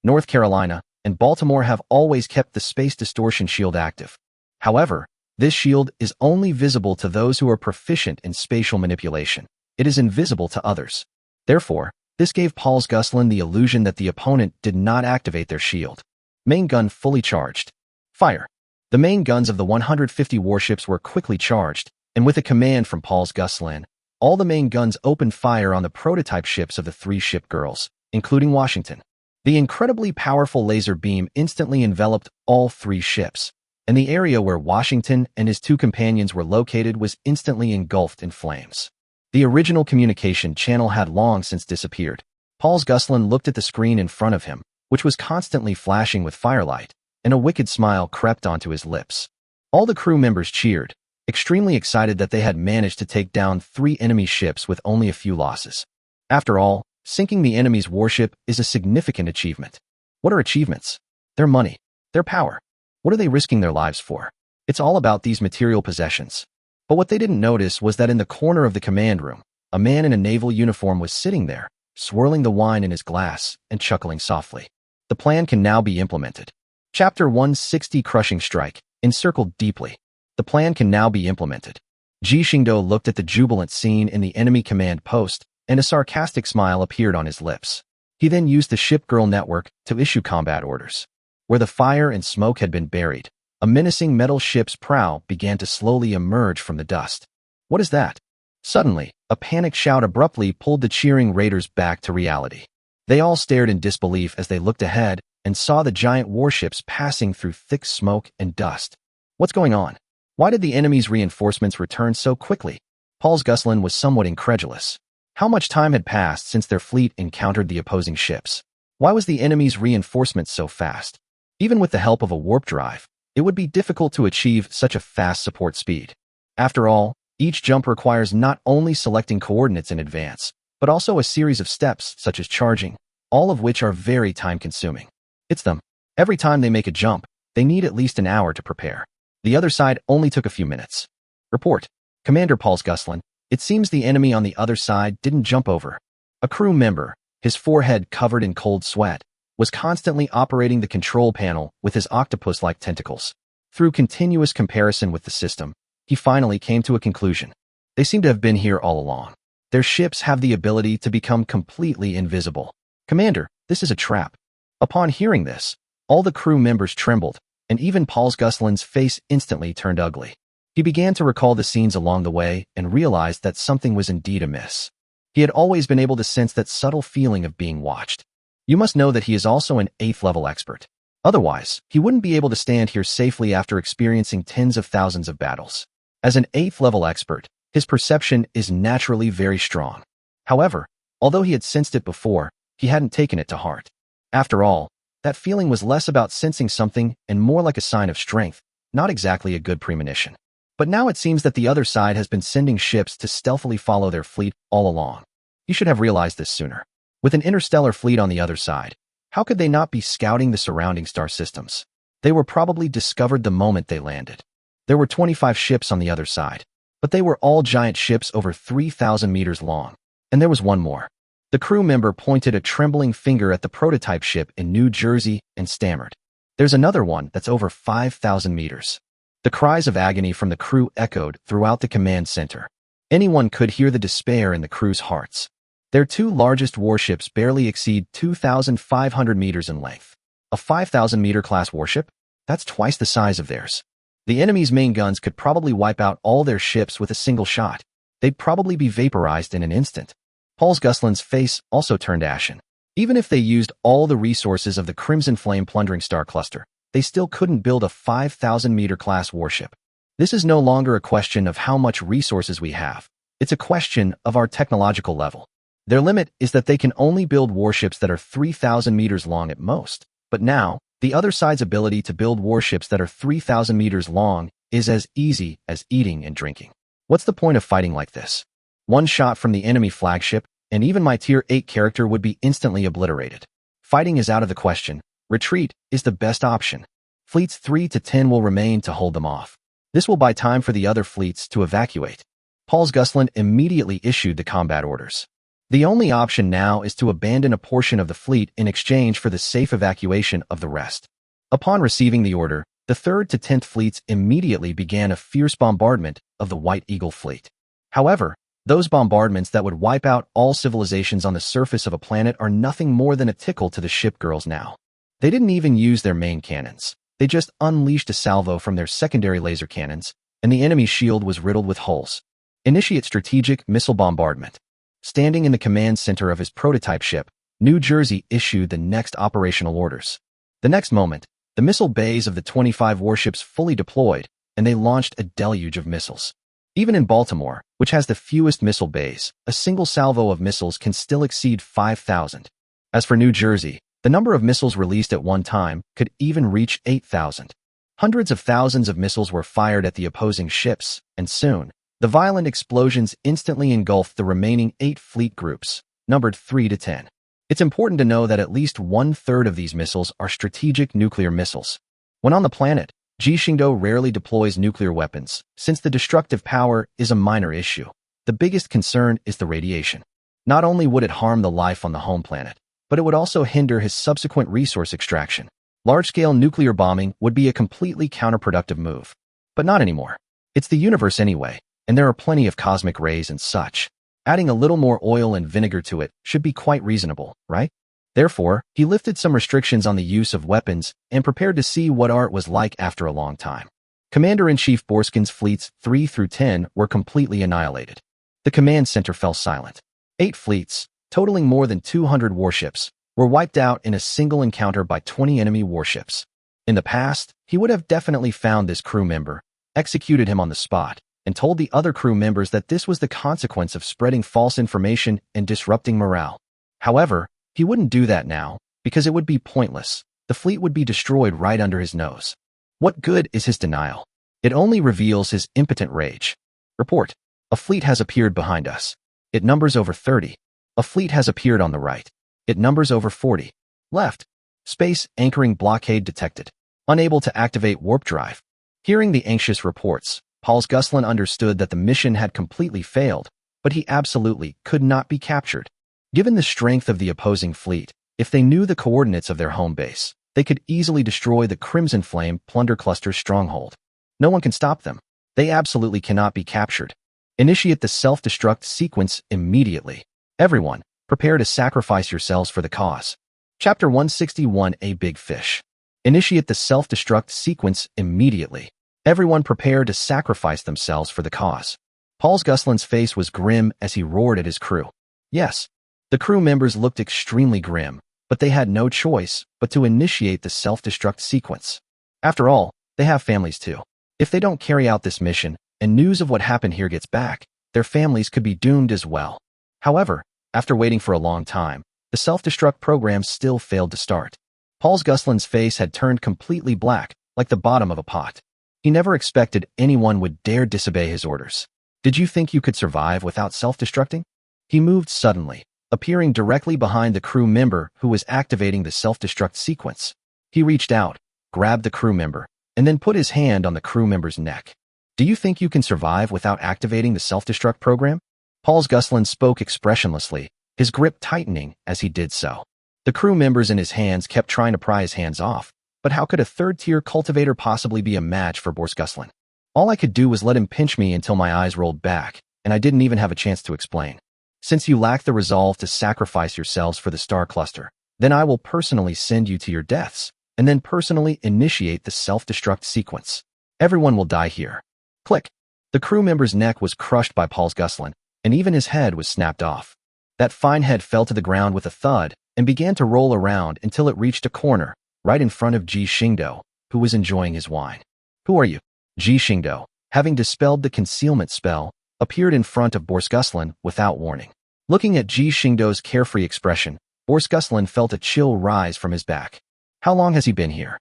Speaker 1: North Carolina, and Baltimore have always kept the space distortion shield active. However, this shield is only visible to those who are proficient in spatial manipulation. It is invisible to others. Therefore, this gave Paul's Gosling the illusion that the opponent did not activate their shield. Main gun fully charged. Fire. The main guns of the 150 warships were quickly charged, and with a command from Paul's Gosling, all the main guns opened fire on the prototype ships of the three Shipgirls, including Washington. The incredibly powerful laser beam instantly enveloped all three ships, and the area where Washington and his two companions were located was instantly engulfed in flames. The original communication channel had long since disappeared. Paul's Gosling looked at the screen in front of him, which was constantly flashing with firelight, and a wicked smile crept onto his lips. All the crew members cheered, extremely excited that they had managed to take down 3 enemy ships with only a few losses. After all, sinking the enemy's warship is a significant achievement. What are achievements? Their money, their power. What are they risking their lives for? It's all about these material possessions. But what they didn't notice was that in the corner of the command room, a man in a naval uniform was sitting there, swirling the wine in his glass and chuckling softly. The plan can now be implemented. Chapter 160 Crushing Strike, encircled deeply. The plan can now be implemented. Ji Xingdou looked at the jubilant scene in the enemy command post, and a sarcastic smile appeared on his lips. He then used the Shipgirl network to issue combat orders. Where the fire and smoke had been buried, a menacing metal ship's prow began to slowly emerge from the dust. What is that? Suddenly, a panicked shout abruptly pulled the cheering raiders back to reality. They all stared in disbelief as they looked ahead and saw the giant warships passing through thick smoke and dust. What's going on? Why did the enemy's reinforcements return so quickly? Paul's Gosling was somewhat incredulous. How much time had passed since their fleet encountered the opposing ships? Why was the enemy's reinforcement so fast? Even with the help of a warp drive, it would be difficult to achieve such a fast support speed. After all, each jump requires not only selecting coordinates in advance, but also a series of steps such as charging, all of which are very time-consuming. It's them. Every time they make a jump, they need at least an hour to prepare. The other side only took a few minutes. Report. Commander Paul's Gosling, it seems the enemy on the other side didn't jump over. A crew member, his forehead covered in cold sweat, was constantly operating the control panel with his octopus-like tentacles. Through continuous comparison with the system, he finally came to a conclusion. They seem to have been here all along. Their ships have the ability to become completely invisible. Commander, this is a trap. Upon hearing this, all the crew members trembled, and even Paul's Gosling's face instantly turned ugly. He began to recall the scenes along the way and realized that something was indeed amiss. He had always been able to sense that subtle feeling of being watched. You must know that he is also an 8th level expert. Otherwise, he wouldn't be able to stand here safely after experiencing tens of thousands of battles. As an 8th level expert, his perception is naturally very strong. However, although he had sensed it before, he hadn't taken it to heart. After all, that feeling was less about sensing something and more like a sign of strength, not exactly a good premonition. But now it seems that the other side has been sending ships to stealthily follow their fleet all along. He should have realized this sooner. With an interstellar fleet on the other side, how could they not be scouting the surrounding star systems? They were probably discovered the moment they landed. There were 25 ships on the other side, but they were all giant ships over 3,000 meters long. And there was one more. The crew member pointed a trembling finger at the prototype ship in New Jersey and stammered. There's another one that's over 5,000 meters. The cries of agony from the crew echoed throughout the command center. Anyone could hear the despair in the crew's hearts. Their two largest warships barely exceed 2,500 meters in length. A 5,000-meter class warship? That's twice the size of theirs. The enemy's main guns could probably wipe out all their ships with a single shot. They'd probably be vaporized in an instant. Paul Guslin's face also turned ashen. Even if they used all the resources of the Crimson Flame plundering star cluster, they still couldn't build a 5,000-meter class warship. This is no longer a question of how much resources we have. It's a question of our technological level. Their limit is that they can only build warships that are 3,000 meters long at most. But now, the other side's ability to build warships that are 3,000 meters long is as easy as eating and drinking. What's the point of fighting like this? One shot from the enemy flagship, and even my Tier 8 character would be instantly obliterated. Fighting is out of the question. Retreat is the best option. Fleets 3 to 10 will remain to hold them off. This will buy time for the other fleets to evacuate. Paul Gusland immediately issued the combat orders. The only option now is to abandon a portion of the fleet in exchange for the safe evacuation of the rest. Upon receiving the order, the 3rd to 10th fleets immediately began a fierce bombardment of the White Eagle fleet. However, those bombardments that would wipe out all civilizations on the surface of a planet are nothing more than a tickle to the Shipgirls now. They didn't even use their main cannons. They just unleashed a salvo from their secondary laser cannons, and the enemy shield was riddled with holes. Initiate strategic missile bombardment. Standing in the command center of his prototype ship, New Jersey issued the next operational orders. The next moment, the missile bays of the 25 warships fully deployed, and they launched a deluge of missiles. Even in Baltimore, which has the fewest missile bays, a single salvo of missiles can still exceed 5,000. As for New Jersey, the number of missiles released at one time could even reach 8,000. Hundreds of thousands of missiles were fired at the opposing ships, and soon, the violent explosions instantly engulfed the remaining 8 fleet groups, numbered 3 to 10. It's important to know that at least 1/3 of these missiles are strategic nuclear missiles. When on the planet, Ji Xingdou rarely deploys nuclear weapons, since the destructive power is a minor issue. The biggest concern is the radiation. Not only would it harm the life on the home planet, but it would also hinder his subsequent resource extraction. Large-scale nuclear bombing would be a completely counterproductive move. But not anymore. It's the universe anyway, and there are plenty of cosmic rays and such. Adding a little more oil and vinegar to it should be quite reasonable, right? Therefore, he lifted some restrictions on the use of weapons and prepared to see what art was like after a long time. Commander-in-Chief Borskin's fleets 3 through 10 were completely annihilated. The command center fell silent. 8 fleets, totaling more than 200 warships, were wiped out in a single encounter by 20 enemy warships. In the past, he would have definitely found this crew member, executed him on the spot, and told the other crew members that this was the consequence of spreading false information and disrupting morale. However, he wouldn't do that now, because it would be pointless. The fleet would be destroyed right under his nose. What good is his denial? It only reveals his impotent rage. Report. A fleet has appeared behind us. It numbers over 30. A fleet has appeared on the right. It numbers over 40. Left. Space anchoring blockade detected. Unable to activate warp drive. Hearing the anxious reports, Paul Gusland understood that the mission had completely failed, but he absolutely could not be captured. Given the strength of the opposing fleet, if they knew the coordinates of their home base, they could easily destroy the Crimson Flame plunder cluster's stronghold. No one can stop them. They absolutely cannot be captured. Initiate the self-destruct sequence immediately. Everyone, prepare to sacrifice yourselves for the cause. Chapter 161, A Big Fish. Initiate the self-destruct sequence immediately. Everyone prepare to sacrifice themselves for the cause. Paul Gusland's face was grim as he roared at his crew. Yes, the crew members looked extremely grim, but they had no choice but to initiate the self-destruct sequence. After all, they have families too. If they don't carry out this mission, and news of what happened here gets back, their families could be doomed as well. However, after waiting for a long time, the self-destruct program still failed to start. Paul Gusland's face had turned completely black, like the bottom of a pot. He never expected anyone would dare disobey his orders. Did you think you could survive without self-destructing? He moved suddenly, appearing directly behind the crew member who was activating the self-destruct sequence. He reached out, grabbed the crew member, and then put his hand on the crew member's neck. Do you think you can survive without activating the self-destruct program? Paul Guslan spoke expressionlessly, his grip tightening as he did so. The crew members in his hands kept trying to pry his hands off, but how could a third-tier cultivator possibly be a match for Boris Guslan? All I could do was let him pinch me until my eyes rolled back, and I didn't even have a chance to explain. Since you lack the resolve to sacrifice yourselves for the star cluster, then I will personally send you to your deaths, and then personally initiate the self-destruct sequence. Everyone will die here. Click. The crew member's neck was crushed by Paul Guslan, and even his head was snapped off. That fine head fell to the ground with a thud and began to roll around until it reached a corner, right in front of Ji Xingdou, who was enjoying his wine. Who are you? Ji Xingdou, having dispelled the concealment spell, appeared in front of Boris Guslan without warning. Looking at Ji Xingdou's carefree expression, Boris Guslan felt a chill rise from his back. How long has he been here?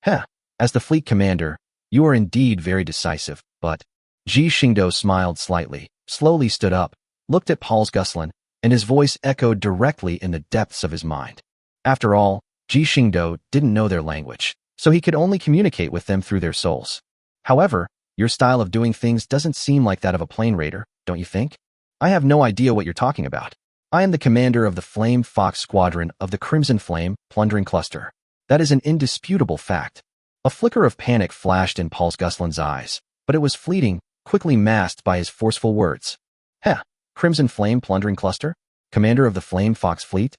Speaker 1: As the fleet commander, you are indeed very decisive, but... Ji Xingdou smiled slightly, slowly stood up, looked at Paul Guslan, and his voice echoed directly in the depths of his mind. After all, Ji Xingdou didn't know their language, so he could only communicate with them through their souls. However, your style of doing things doesn't seem like that of a plane raider, don't you think? I have no idea what you're talking about. I am the commander of the Flame Fox Squadron of the Crimson Flame Plundering Cluster. That is an indisputable fact. A flicker of panic flashed in Paul Guslan's eyes, but it was fleeting, quickly masked by his forceful words. Crimson Flame Plundering Cluster? Commander of the Flame Fox Fleet?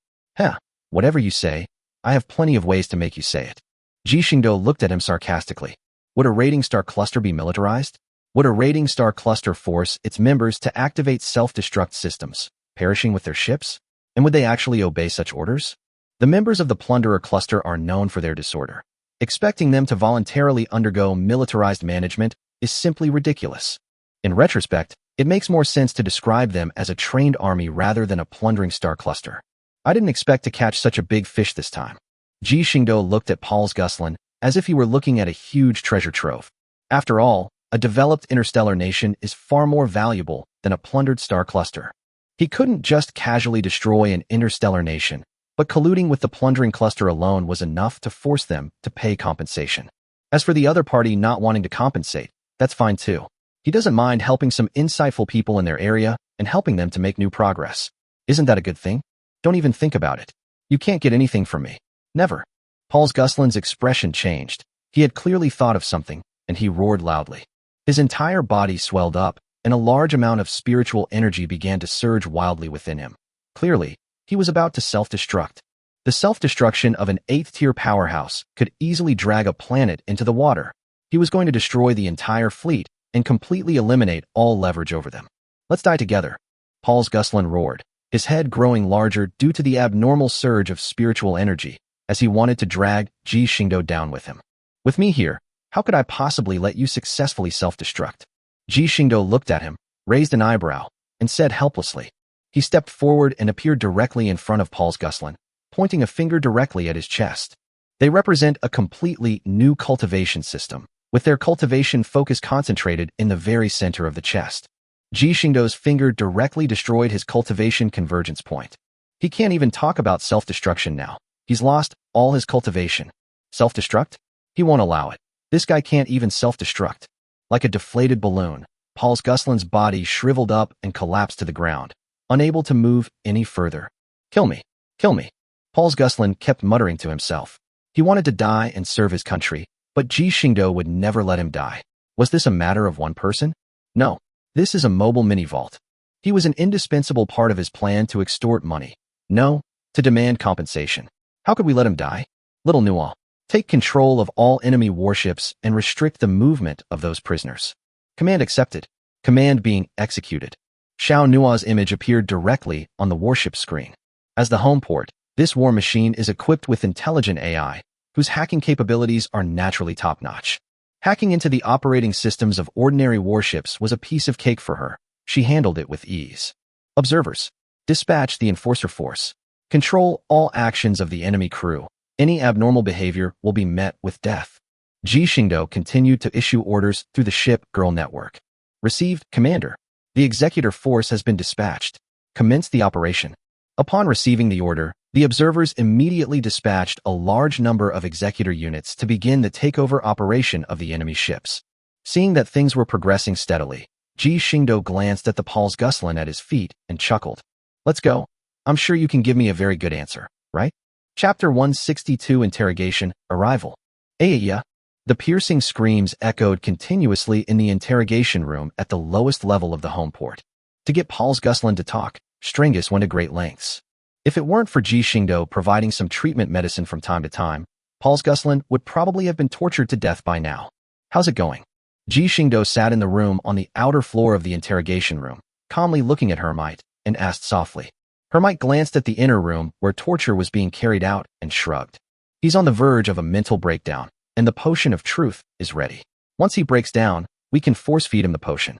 Speaker 1: Whatever you say, I have plenty of ways to make you say it. Ji Xingdou looked at him sarcastically. Would a raiding star cluster be militarized? Would a raiding star cluster force its members to activate self-destruct systems, perishing with their ships? And would they actually obey such orders? The members of the Plunderer Cluster are known for their disorder. Expecting them to voluntarily undergo militarized management is simply ridiculous. In retrospect, it makes more sense to describe them as a trained army rather than a plundering star cluster. I didn't expect to catch such a big fish this time. Ji Xingdou looked at Paul Guslan as if he were looking at a huge treasure trove. After all, a developed interstellar nation is far more valuable than a plundered star cluster. He couldn't just casually destroy an interstellar nation, but colluding with the plundering cluster alone was enough to force them to pay compensation. As for the other party not wanting to compensate, that's fine too. He doesn't mind helping some insightful people in their area and helping them to make new progress. Isn't that a good thing? Don't even think about it. You can't get anything from me. Never. Paul Guslan's expression changed. He had clearly thought of something, and he roared loudly. His entire body swelled up, and a large amount of spiritual energy began to surge wildly within him. Clearly, he was about to self-destruct. The self-destruction of an 8th-tier powerhouse could easily drag a planet into the water. He was going to destroy the entire fleet and completely eliminate all leverage over them. Let's die together. Paul Guslan roared, his head growing larger due to the abnormal surge of spiritual energy as he wanted to drag Ji Xingdou down with him. With me here, how could I possibly let you successfully self-destruct? Ji Xingdou looked at him, raised an eyebrow, and said helplessly. He stepped forward and appeared directly in front of Paul Guslan, pointing a finger directly at his chest. They represent a completely new cultivation system, with their cultivation focus concentrated in the very center of the chest. Ji Xingdou's finger directly destroyed his cultivation convergence point. He can't even talk about self-destruction now. He's lost all his cultivation. Self-destruct? He won't allow it. This guy can't even self-destruct. Like a deflated balloon, Paul Guslan's body shriveled up and collapsed to the ground, unable to move any further. Kill me. Kill me. Paul Guslan kept muttering to himself. He wanted to die and serve his country, but Ji Xingdou would never let him die. Was this a matter of one person? No. This is a mobile mini-vault. He was an indispensable part of his plan to extort money. No, to demand compensation. How could we let him die? Little Nual, take control of all enemy warships and restrict the movement of those prisoners. Command accepted. Command being executed. Xiao Nua's image appeared directly on the warship screen. As the home port, this war machine is equipped with intelligent AI, whose hacking capabilities are naturally top-notch. Hacking into the operating systems of ordinary warships was a piece of cake for her. She handled it with ease. Observers. Dispatch the Enforcer Force. Control all actions of the enemy crew. Any abnormal behavior will be met with death. Ji Xingdou continued to issue orders through the Shipgirl network. Received, Commander. The Executor Force has been dispatched. Commence the operation. Upon receiving the order, The observers immediately dispatched a large number of executor units to begin the takeover operation of the enemy ships. Seeing that things were progressing steadily, Ji Xingdou glanced at the Paul's Guslan at his feet and chuckled. Let's go. I'm sure you can give me a very good answer, right? Chapter 162 Interrogation, Arrival. Yeah. The piercing screams echoed continuously in the interrogation room at the lowest level of the home port. To get Paul's Guslan to talk, Stringus went to great lengths. If it weren't for Ji Xingdou providing some treatment medicine from time to time, Paul's Guslan would probably have been tortured to death by now. How's it going? Ji Xingdou sat in the room on the outer floor of the interrogation room, calmly looking at Hermite, and asked softly. Hermite glanced at the inner room where torture was being carried out and shrugged. He's on the verge of a mental breakdown, and the potion of truth is ready. Once he breaks down, we can force-feed him the potion.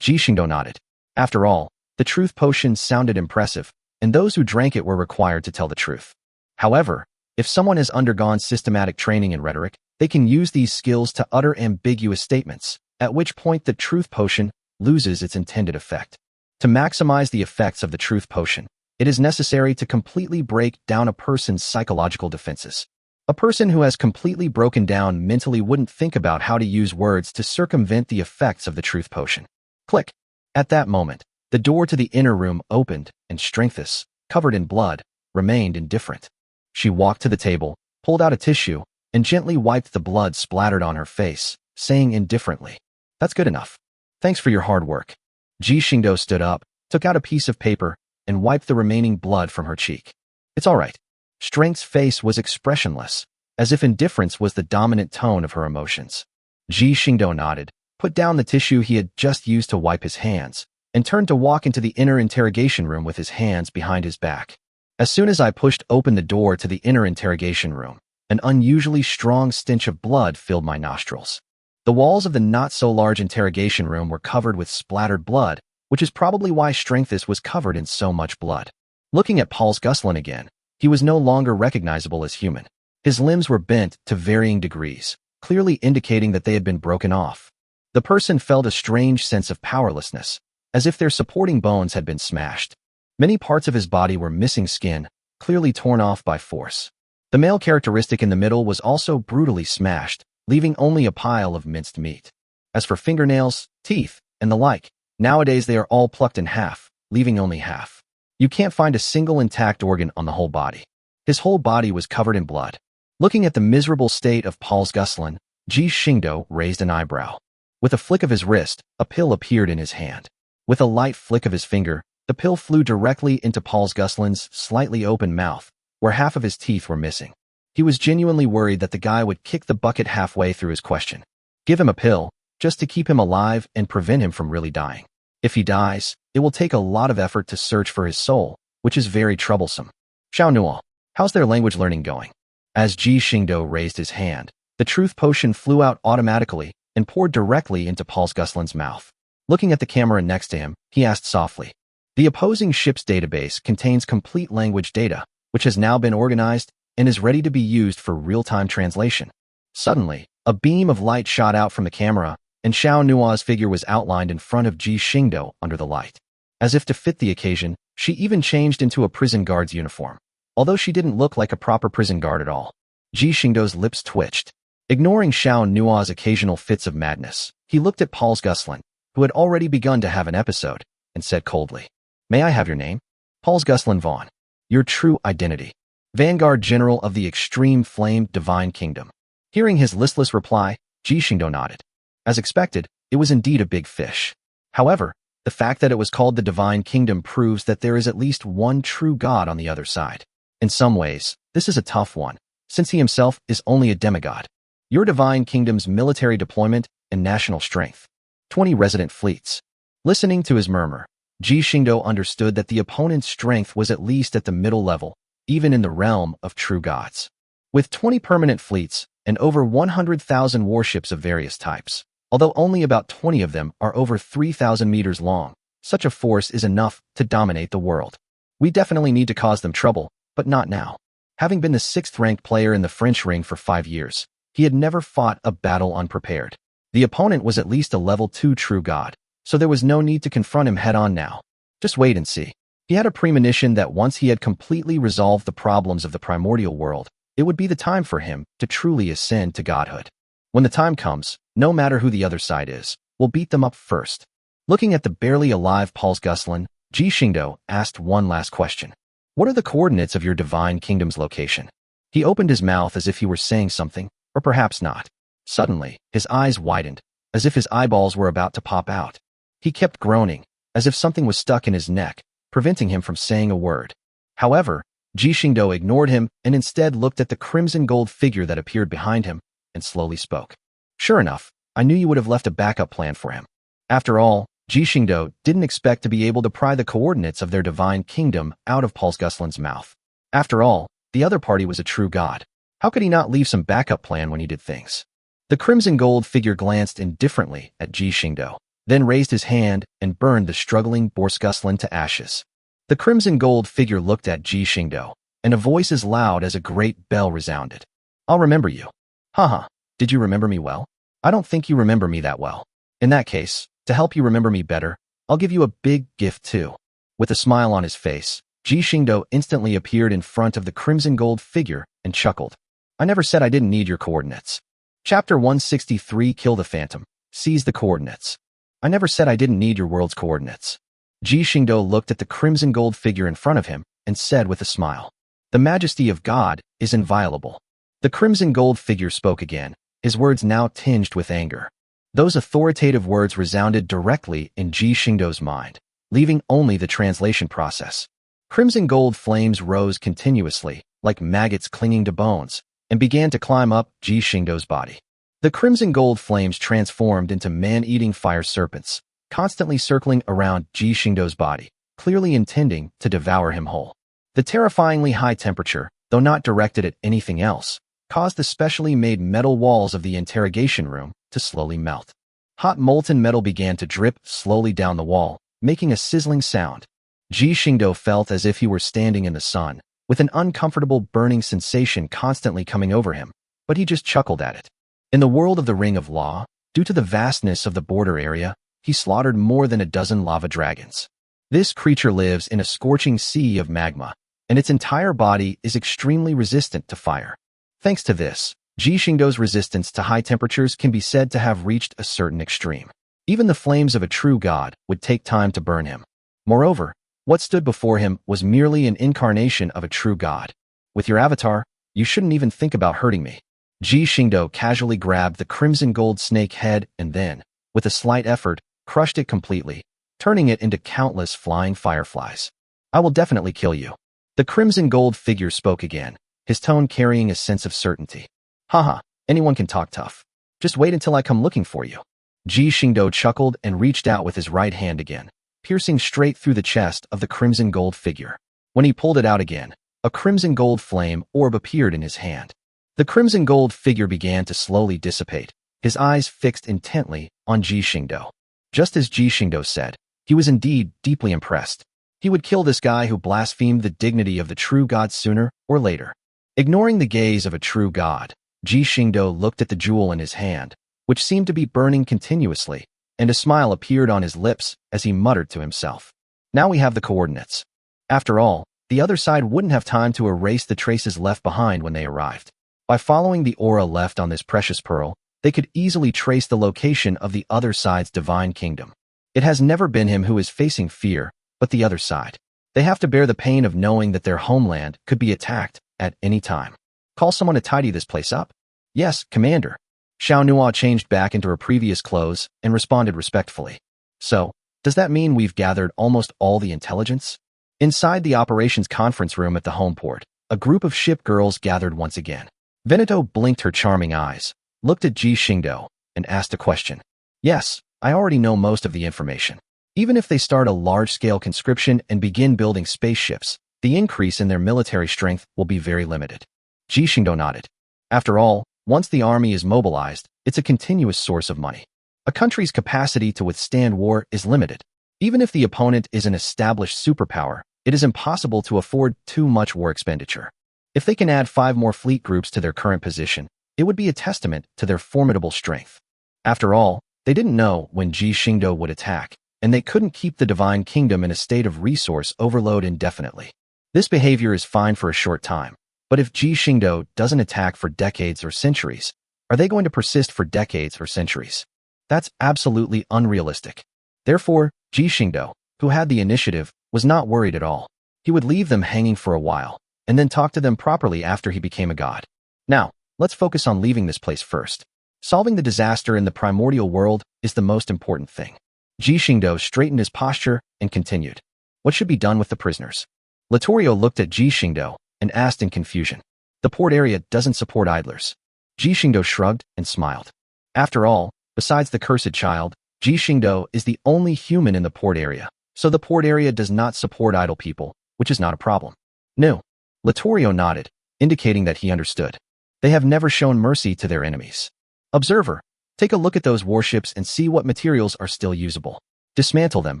Speaker 1: Ji Xingdou nodded. After all, the truth potion sounded impressive, and those who drank it were required to tell the truth. However, if someone has undergone systematic training in rhetoric, they can use these skills to utter ambiguous statements, at which point the truth potion loses its intended effect. To maximize the effects of the truth potion, it is necessary to completely break down a person's psychological defenses. A person who has completely broken down mentally wouldn't think about how to use words to circumvent the effects of the truth potion. Click. At that moment, the door to the inner room opened, and Stringus, covered in blood, remained indifferent. She walked to the table, pulled out a tissue, and gently wiped the blood splattered on her face, saying indifferently, "That's good enough. Thanks for your hard work." Ji Xingdou stood up, took out a piece of paper, and wiped the remaining blood from her cheek. "It's all right." Stringus' face was expressionless, as if indifference was the dominant tone of her emotions. Ji Xingdou nodded, put down the tissue he had just used to wipe his hands, and turned to walk into the inner interrogation room with his hands behind his back. As soon as I pushed open the door to the inner interrogation room, an unusually strong stench of blood filled my nostrils. The walls of the not-so-large interrogation room were covered with splattered blood, which is probably why Stringus was covered in so much blood. Looking at Paul's Guslan again, he was no longer recognizable as human. His limbs were bent to varying degrees, clearly indicating that they had been broken off. The person felt a strange sense of powerlessness, as if their supporting bones had been smashed. Many parts of his body were missing skin, clearly torn off by force. The male characteristic in the middle was also brutally smashed, leaving only a pile of minced meat. As for fingernails, teeth, and the like, nowadays they are all plucked in half, leaving only half. You can't find a single intact organ on the whole body. His whole body was covered in blood. Looking at the miserable state of Paul's Guslan, Ji Xingdou raised an eyebrow. With a flick of his wrist, a pill appeared in his hand. With a light flick of his finger, the pill flew directly into Paul's Guslan's slightly open mouth, where half of his teeth were missing. He was genuinely worried that the guy would kick the bucket halfway through his question. Give him a pill, just to keep him alive and prevent him from really dying. If he dies, it will take a lot of effort to search for his soul, which is very troublesome. Xiao, how's their language learning going? As Ji Xingdou raised his hand, the truth potion flew out automatically and poured directly into Paul's Guslan's mouth. Looking at the camera next to him, he asked softly. The opposing ship's database contains complete language data, which has now been organized and is ready to be used for real-time translation. Suddenly, a beam of light shot out from the camera, and Xiao Nua's figure was outlined in front of Ji Xingdou under the light. As if to fit the occasion, she even changed into a prison guard's uniform, although she didn't look like a proper prison guard at all. Ji Xingdou's lips twitched. Ignoring Xiao Nua's occasional fits of madness, he looked at Paul's Guslan, who had already begun to have an episode, and said coldly, "May I have your name?" Paul's Guslan Vaughn. Your true identity. Vanguard General of the Extreme Flame Divine Kingdom. Hearing his listless reply, Ji Xingdou nodded. As expected, it was indeed a big fish. However, the fact that it was called the Divine Kingdom proves that there is at least one true god on the other side. In some ways, this is a tough one, since he himself is only a demigod. Your Divine Kingdom's military deployment and national strength. 20 resident fleets. Listening to his murmur, Ji Xingdou understood that the opponent's strength was at least at the middle level, even in the realm of true gods. With 20 permanent fleets and over 100,000 warships of various types, although only about 20 of them are over 3,000 meters long, such a force is enough to dominate the world. We definitely need to cause them trouble, but not now. Having been the 6th-ranked player in the French ring for 5 years, he had never fought a battle unprepared. The opponent was at least a level 2 true god, so there was no need to confront him head-on now. Just wait and see. He had a premonition that once he had completely resolved the problems of the primordial world, it would be the time for him to truly ascend to godhood. When the time comes, no matter who the other side is, we'll beat them up first. Looking at the barely alive Pulse Guslan, Ji Xingdou asked one last question. What are the coordinates of your divine kingdom's location? He opened his mouth as if he were saying something, or perhaps not. Suddenly, his eyes widened, as if his eyeballs were about to pop out. He kept groaning, as if something was stuck in his neck, preventing him from saying a word. However, Ji Xingdou ignored him and instead looked at the crimson gold figure that appeared behind him and slowly spoke. Sure enough, I knew you would have left a backup plan for him. After all, Ji Xingdou didn't expect to be able to pry the coordinates of their divine kingdom out of Pulse Guslan's mouth. After all, the other party was a true god. How could he not leave some backup plan when he did things? The crimson gold figure glanced indifferently at Ji Xingdou, then raised his hand and burned the struggling Pulse Guslan to ashes. The crimson gold figure looked at Ji Xingdou, and a voice as loud as a great bell resounded. I'll remember you. Haha, did you remember me well? I don't think you remember me that well. In that case, to help you remember me better, I'll give you a big gift too. With a smile on his face, Ji Xingdou instantly appeared in front of the crimson gold figure and chuckled. I never said I didn't need your coordinates. Chapter 163 Kill the Phantom. Seize the coordinates. I never said I didn't need your world's coordinates. Ji Xingdou looked at the crimson gold figure in front of him and said with a smile. The majesty of God is inviolable. The crimson gold figure spoke again, his words now tinged with anger. Those authoritative words resounded directly in Ji Xingdou's mind, leaving only the translation process. Crimson gold flames rose continuously, like maggots clinging to bones, and began to climb up Ji Xingdou's body. The crimson gold flames transformed into man-eating fire serpents, constantly circling around Ji Xingdou's body, clearly intending to devour him whole. The terrifyingly high temperature, though not directed at anything else, caused the specially made metal walls of the interrogation room to slowly melt. Hot molten metal began to drip slowly down the wall, making a sizzling sound. Ji Xingdou felt as if he were standing in the sun, with an uncomfortable burning sensation constantly coming over him, but he just chuckled at it. In the world of the Ring of Law, due to the vastness of the border area, he slaughtered more than a dozen lava dragons. This creature lives in a scorching sea of magma, and its entire body is extremely resistant to fire. Thanks to this, Ji Xingdou's resistance to high temperatures can be said to have reached a certain extreme. Even the flames of a true god would take time to burn him. Moreover, what stood before him was merely an incarnation of a true god. With your avatar, you shouldn't even think about hurting me. Ji Xingdou casually grabbed the crimson gold snake head and then, with a slight effort, crushed it completely, turning it into countless flying fireflies. I will definitely kill you. The crimson gold figure spoke again, his tone carrying a sense of certainty. Haha, anyone can talk tough. Just wait until I come looking for you. Ji Xingdou chuckled and reached out with his right hand again, piercing straight through the chest of the crimson gold figure. When he pulled it out again, a crimson gold flame orb appeared in his hand. The crimson gold figure began to slowly dissipate, his eyes fixed intently on Ji Xingdou. Just as Ji Xingdou said, he was indeed deeply impressed. He would kill this guy who blasphemed the dignity of the true god sooner or later. Ignoring the gaze of a true god, Ji Xingdou looked at the jewel in his hand, which seemed to be burning continuously, and a smile appeared on his lips as he muttered to himself. Now we have the coordinates. After all, the other side wouldn't have time to erase the traces left behind when they arrived. By following the aura left on this precious pearl, they could easily trace the location of the other side's divine kingdom. It has never been him who is facing fear, but the other side. They have to bear the pain of knowing that their homeland could be attacked at any time. Call someone to tidy this place up? Yes, Commander. Xiao Nua changed back into her previous clothes and responded respectfully. So, does that mean we've gathered almost all the intelligence? Inside the operations conference room at the home port, a group of ship girls gathered once again. Veneto blinked her charming eyes, looked at Ji Xingdou, and asked a question. Yes, I already know most of the information. Even if they start a large-scale conscription and begin building spaceships, the increase in their military strength will be very limited. Ji Xingdou nodded. After all, once the army is mobilized, it's a continuous source of money. A country's capacity to withstand war is limited. Even if the opponent is an established superpower, it is impossible to afford too much war expenditure. If they can add 5 more fleet groups to their current position, it would be a testament to their formidable strength. After all, they didn't know when Ji Xingdou would attack, and they couldn't keep the divine kingdom in a state of resource overload indefinitely. This behavior is fine for a short time, but if Ji Xingdou doesn't attack for decades or centuries, are they going to persist for decades or centuries? That's absolutely unrealistic. Therefore, Ji Xingdou, who had the initiative, was not worried at all. He would leave them hanging for a while, and then talk to them properly after he became a god. Now, let's focus on leaving this place first. Solving the disaster in the primordial world is the most important thing. Ji Xingdou straightened his posture and continued. What should be done with the prisoners? Latorio looked at Ji Xingdou and asked in confusion. The port area doesn't support idlers. Ji Xingdou shrugged and smiled. After all, besides the cursed child, Ji Xingdou is the only human in the port area, so the port area does not support idle people, which is not a problem. No. Latorio nodded, indicating that he understood. They have never shown mercy to their enemies. Observer, take a look at those warships and see what materials are still usable. Dismantle them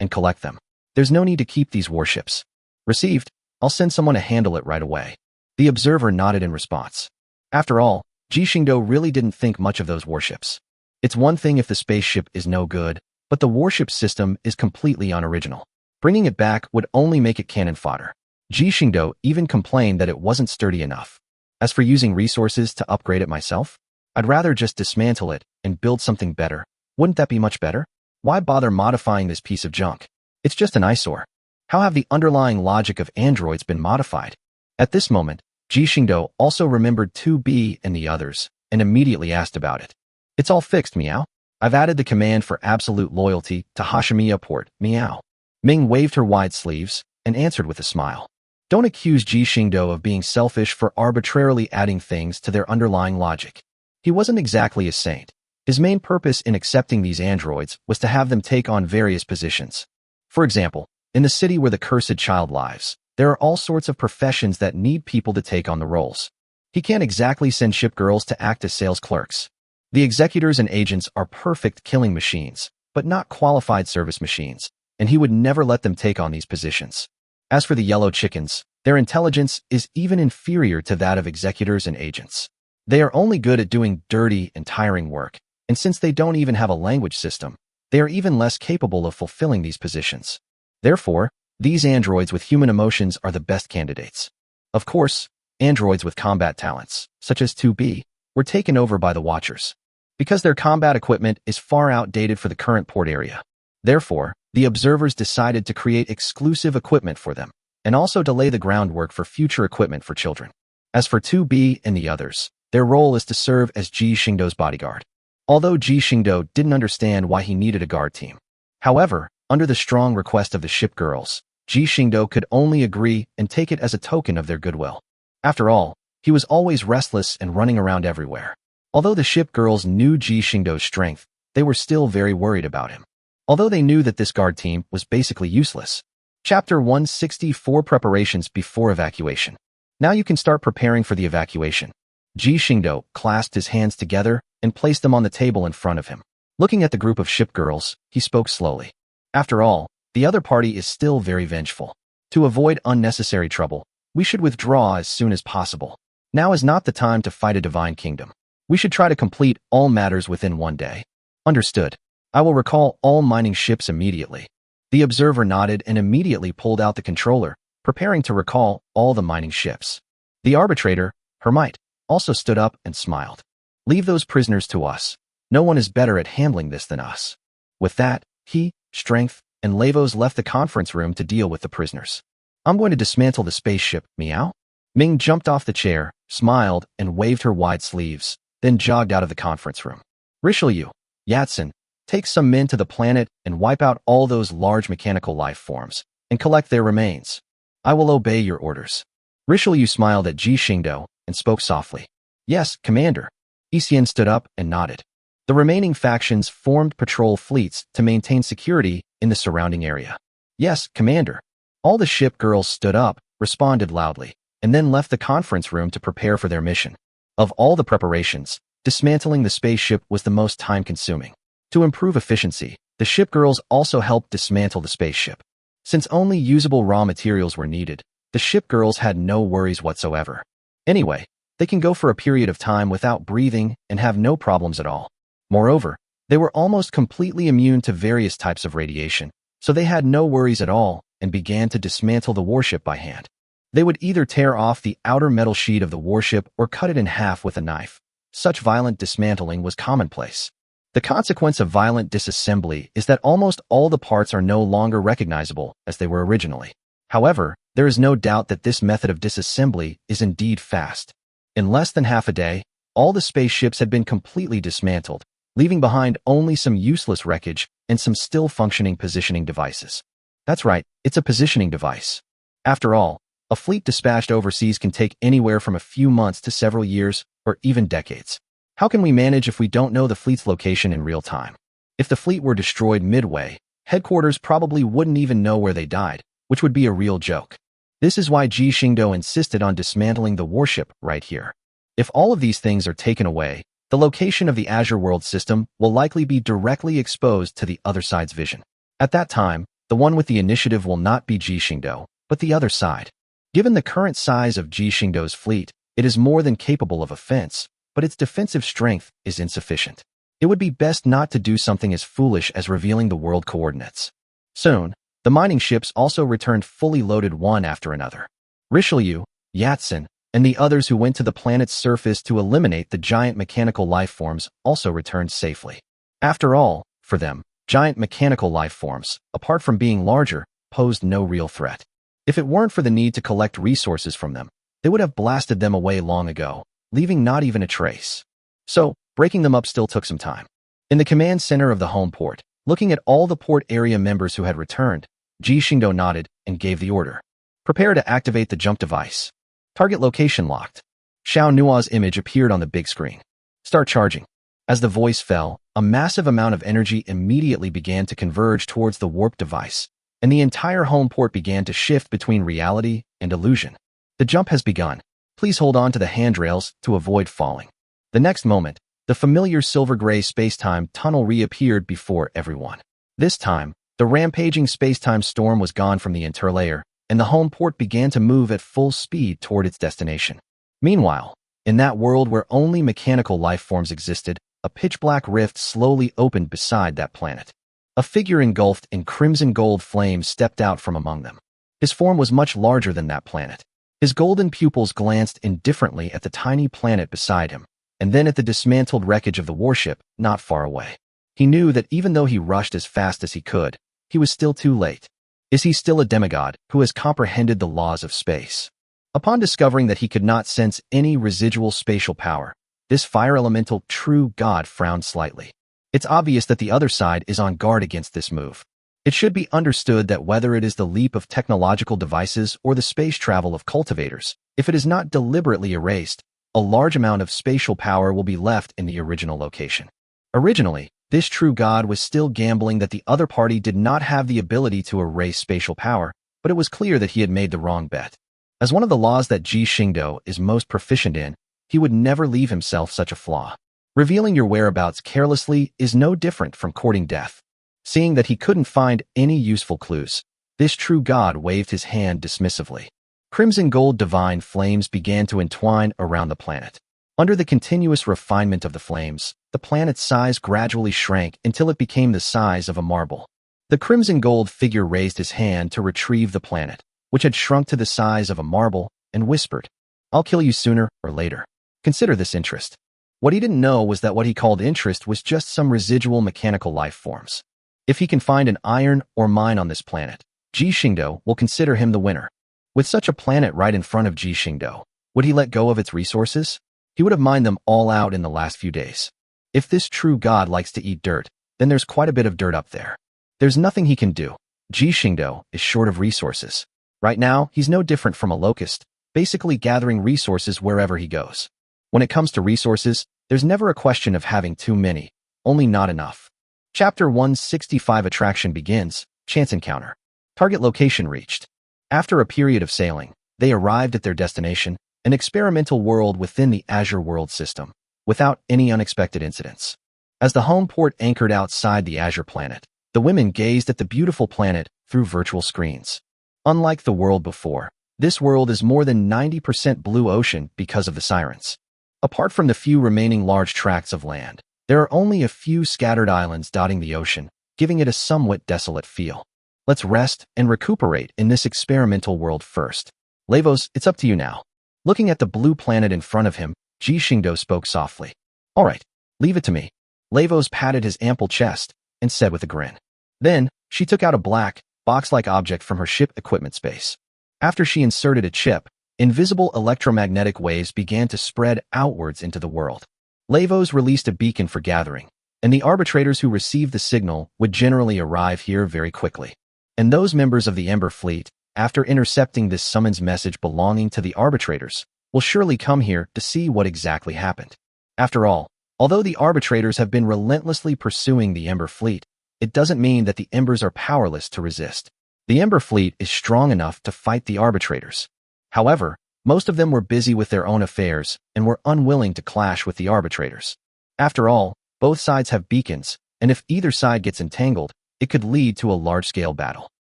Speaker 1: and collect them. There's no need to keep these warships. Received. I'll send someone to handle it right away. The observer nodded in response. After all, Ji Xingdou really didn't think much of those warships. It's one thing if the spaceship is no good, but the warship system is completely unoriginal. Bringing it back would only make it cannon fodder. Ji Xingdou even complained that it wasn't sturdy enough. As for using resources to upgrade it myself, I'd rather just dismantle it and build something better. Wouldn't that be much better? Why bother modifying this piece of junk? It's just an eyesore. How have the underlying logic of androids been modified? At this moment, Ji Xingdou also remembered 2B and the others, and immediately asked about it. It's all fixed, meow. I've added the command for absolute loyalty to Hashimiya port, meow. Ming waved her wide sleeves and answered with a smile. Don't accuse Ji Xingdou of being selfish for arbitrarily adding things to their underlying logic. He wasn't exactly a saint. His main purpose in accepting these androids was to have them take on various positions. For example, in the city where the cursed child lives, there are all sorts of professions that need people to take on the roles. He can't exactly send shipgirls to act as sales clerks. The executors and agents are perfect killing machines, but not qualified service machines, and he would never let them take on these positions. As for the yellow chickens, their intelligence is even inferior to that of executors and agents. They are only good at doing dirty and tiring work, and since they don't even have a language system, they are even less capable of fulfilling these positions. Therefore, these androids with human emotions are the best candidates. Of course, androids with combat talents, such as 2B, were taken over by the Watchers, because their combat equipment is far outdated for the current port area. Therefore, the observers decided to create exclusive equipment for them, and also to lay the groundwork for future equipment for children. As for 2B and the others, their role is to serve as Ji Xingdou's bodyguard. Although Ji Xingdou didn't understand why he needed a guard team. However, under the strong request of the shipgirls, Ji Xingdou could only agree and take it as a token of their goodwill. After all, he was always restless and running around everywhere. Although the shipgirls knew Ji Xingdou's strength, they were still very worried about him. Although they knew that this guard team was basically useless. Chapter 164 Preparations Before Evacuation. Now you can start preparing for the evacuation. Ji Xingdou clasped his hands together and placed them on the table in front of him. Looking at the group of shipgirls, he spoke slowly. After all, the other party is still very vengeful. To avoid unnecessary trouble, we should withdraw as soon as possible. Now is not the time to fight a divine kingdom. We should try to complete all matters within one day. Understood. I will recall all mining ships immediately. The observer nodded and immediately pulled out the controller, preparing to recall all the mining ships. The arbitrator, Hermite, also stood up and smiled. Leave those prisoners to us. No one is better at handling this than us. With that, he, Strength, and Lavos left the conference room to deal with the prisoners. I'm going to dismantle the spaceship, meow? Ming jumped off the chair, smiled, and waved her wide sleeves, then jogged out of the conference room. Richelieu, Yatsen, take some men to the planet and wipe out all those large mechanical life forms, and collect their remains. I will obey your orders. Richelieu smiled at Ji Xingdou and spoke softly. Yes, Commander. Etienne stood up and nodded. The remaining factions formed patrol fleets to maintain security in the surrounding area. Yes, Commander. All the shipgirls stood up, responded loudly, and then left the conference room to prepare for their mission. Of all the preparations, dismantling the spaceship was the most time-consuming. To improve efficiency, the shipgirls also helped dismantle the spaceship. Since only usable raw materials were needed, the shipgirls had no worries whatsoever. Anyway, they can go for a period of time without breathing and have no problems at all. Moreover, They were almost completely immune to various types of radiation, so they had no worries at all and began to dismantle the warship by hand. They would either tear off the outer metal sheet of the warship or cut it in half with a knife. Such violent dismantling was commonplace. The consequence of violent disassembly is that almost all the parts are no longer recognizable as they were originally. However, there is no doubt that this method of disassembly is indeed fast. In less than half a day, all the spaceships had been completely dismantled, leaving behind only some useless wreckage and some still functioning positioning devices. That's right, it's a positioning device. After all, a fleet dispatched overseas can take anywhere from a few months to several years, or even decades. How can we manage if we don't know the fleet's location in real time? If the fleet were destroyed midway, headquarters probably wouldn't even know where they died, which would be a real joke. This is why Ji Xingdou insisted on dismantling the warship right here. If all of these things are taken away, the location of the Azure World system will likely be directly exposed to the other side's vision. At that time, the one with the initiative will not be Ji Xingdou, but the other side. Given the current size of Ji Xingdou's fleet, it is more than capable of offense, but its defensive strength is insufficient. It would be best not to do something as foolish as revealing the world coordinates. Soon, the mining ships also returned fully loaded one after another. Richelieu, Yatsen, and the others who went to the planet's surface to eliminate the giant mechanical life forms also returned safely. After all, for them, giant mechanical life forms, apart from being larger, posed no real threat. If it weren't for the need to collect resources from them, they would have blasted them away long ago, leaving not even a trace. So, breaking them up still took some time. In the command center of the home port, looking at all the port area members who had returned, Ji Xingdou nodded and gave the order. Prepare to activate the jump device. Target location locked. Xiao Nua's image appeared on the big screen. Start charging. As the voice fell, a massive amount of energy immediately began to converge towards the warp device, and the entire home port began to shift between reality and illusion. The jump has begun. Please hold on to the handrails to avoid falling. The next moment, the familiar silver-gray space-time tunnel reappeared before everyone. This time, the rampaging space-time storm was gone from the interlayer, and the home port began to move at full speed toward its destination. Meanwhile, in that world where only mechanical life forms existed, a pitch-black rift slowly opened beside that planet. A figure engulfed in crimson gold flames stepped out from among them. His form was much larger than that planet. His golden pupils glanced indifferently at the tiny planet beside him, and then at the dismantled wreckage of the warship not far away. He knew that even though he rushed as fast as he could, he was still too late. Is he still a demigod who has comprehended the laws of space? Upon discovering that he could not sense any residual spatial power, this fire elemental true god frowned slightly. It's obvious that the other side is on guard against this move. It should be understood that whether it is the leap of technological devices or the space travel of cultivators, if it is not deliberately erased, a large amount of spatial power will be left in the original location. Originally, this true god was still gambling that the other party did not have the ability to erase spatial power, but it was clear that he had made the wrong bet. As one of the laws that Ji Xingdou is most proficient in, he would never leave himself such a flaw. Revealing your whereabouts carelessly is no different from courting death. Seeing that he couldn't find any useful clues, this true god waved his hand dismissively. Crimson gold divine flames began to entwine around the planet. Under the continuous refinement of the flames, the planet's size gradually shrank until it became the size of a marble. The crimson gold figure raised his hand to retrieve the planet, which had shrunk to the size of a marble, and whispered, "I'll kill you sooner or later. Consider this interest." What he didn't know was that what he called interest was just some residual mechanical life forms. If he can find an iron or mine on this planet, Ji Xingdou will consider him the winner. With such a planet right in front of Ji Xingdou, would he let go of its resources? He would have mined them all out in the last few days. If this true god likes to eat dirt, then there's quite a bit of dirt up there. There's nothing he can do. Ji Xingdou is short of resources. Right now, he's no different from a locust, basically gathering resources wherever he goes. When it comes to resources, there's never a question of having too many, only not enough. Chapter 165 Attraction begins. Chance encounter. Target location reached. After a period of sailing, they arrived at their destination, an experimental world within the Azure World system, without any unexpected incidents. As the home port anchored outside the Azure planet, the women gazed at the beautiful planet through virtual screens. Unlike the world before, this world is more than 90% blue ocean because of the sirens. Apart from the few remaining large tracts of land, There are only a few scattered islands dotting the ocean, giving it a somewhat desolate feel. Let's rest and recuperate in this experimental world first. Lavos, it's up to you now. Looking at the blue planet in front of him, Ji Xingdou spoke softly. All right, leave it to me. Lavos patted his ample chest and said with a grin. Then, she took out a black, box-like object from her ship equipment space. After she inserted a chip, invisible electromagnetic waves began to spread outwards into the world. Lavos released a beacon for gathering, and the arbitrators who received the signal would generally arrive here very quickly. And those members of the Ember Fleet, after intercepting this summons message belonging to the arbitrators, will surely come here to see what exactly happened. After all, although the arbitrators have been relentlessly pursuing the Ember Fleet, it doesn't mean that the Embers are powerless to resist. The Ember Fleet is strong enough to fight the arbitrators. However, most of them were busy with their own affairs and were unwilling to clash with the arbitrators. After all, both sides have beacons, and if either side gets entangled, it could lead to a large-scale battle.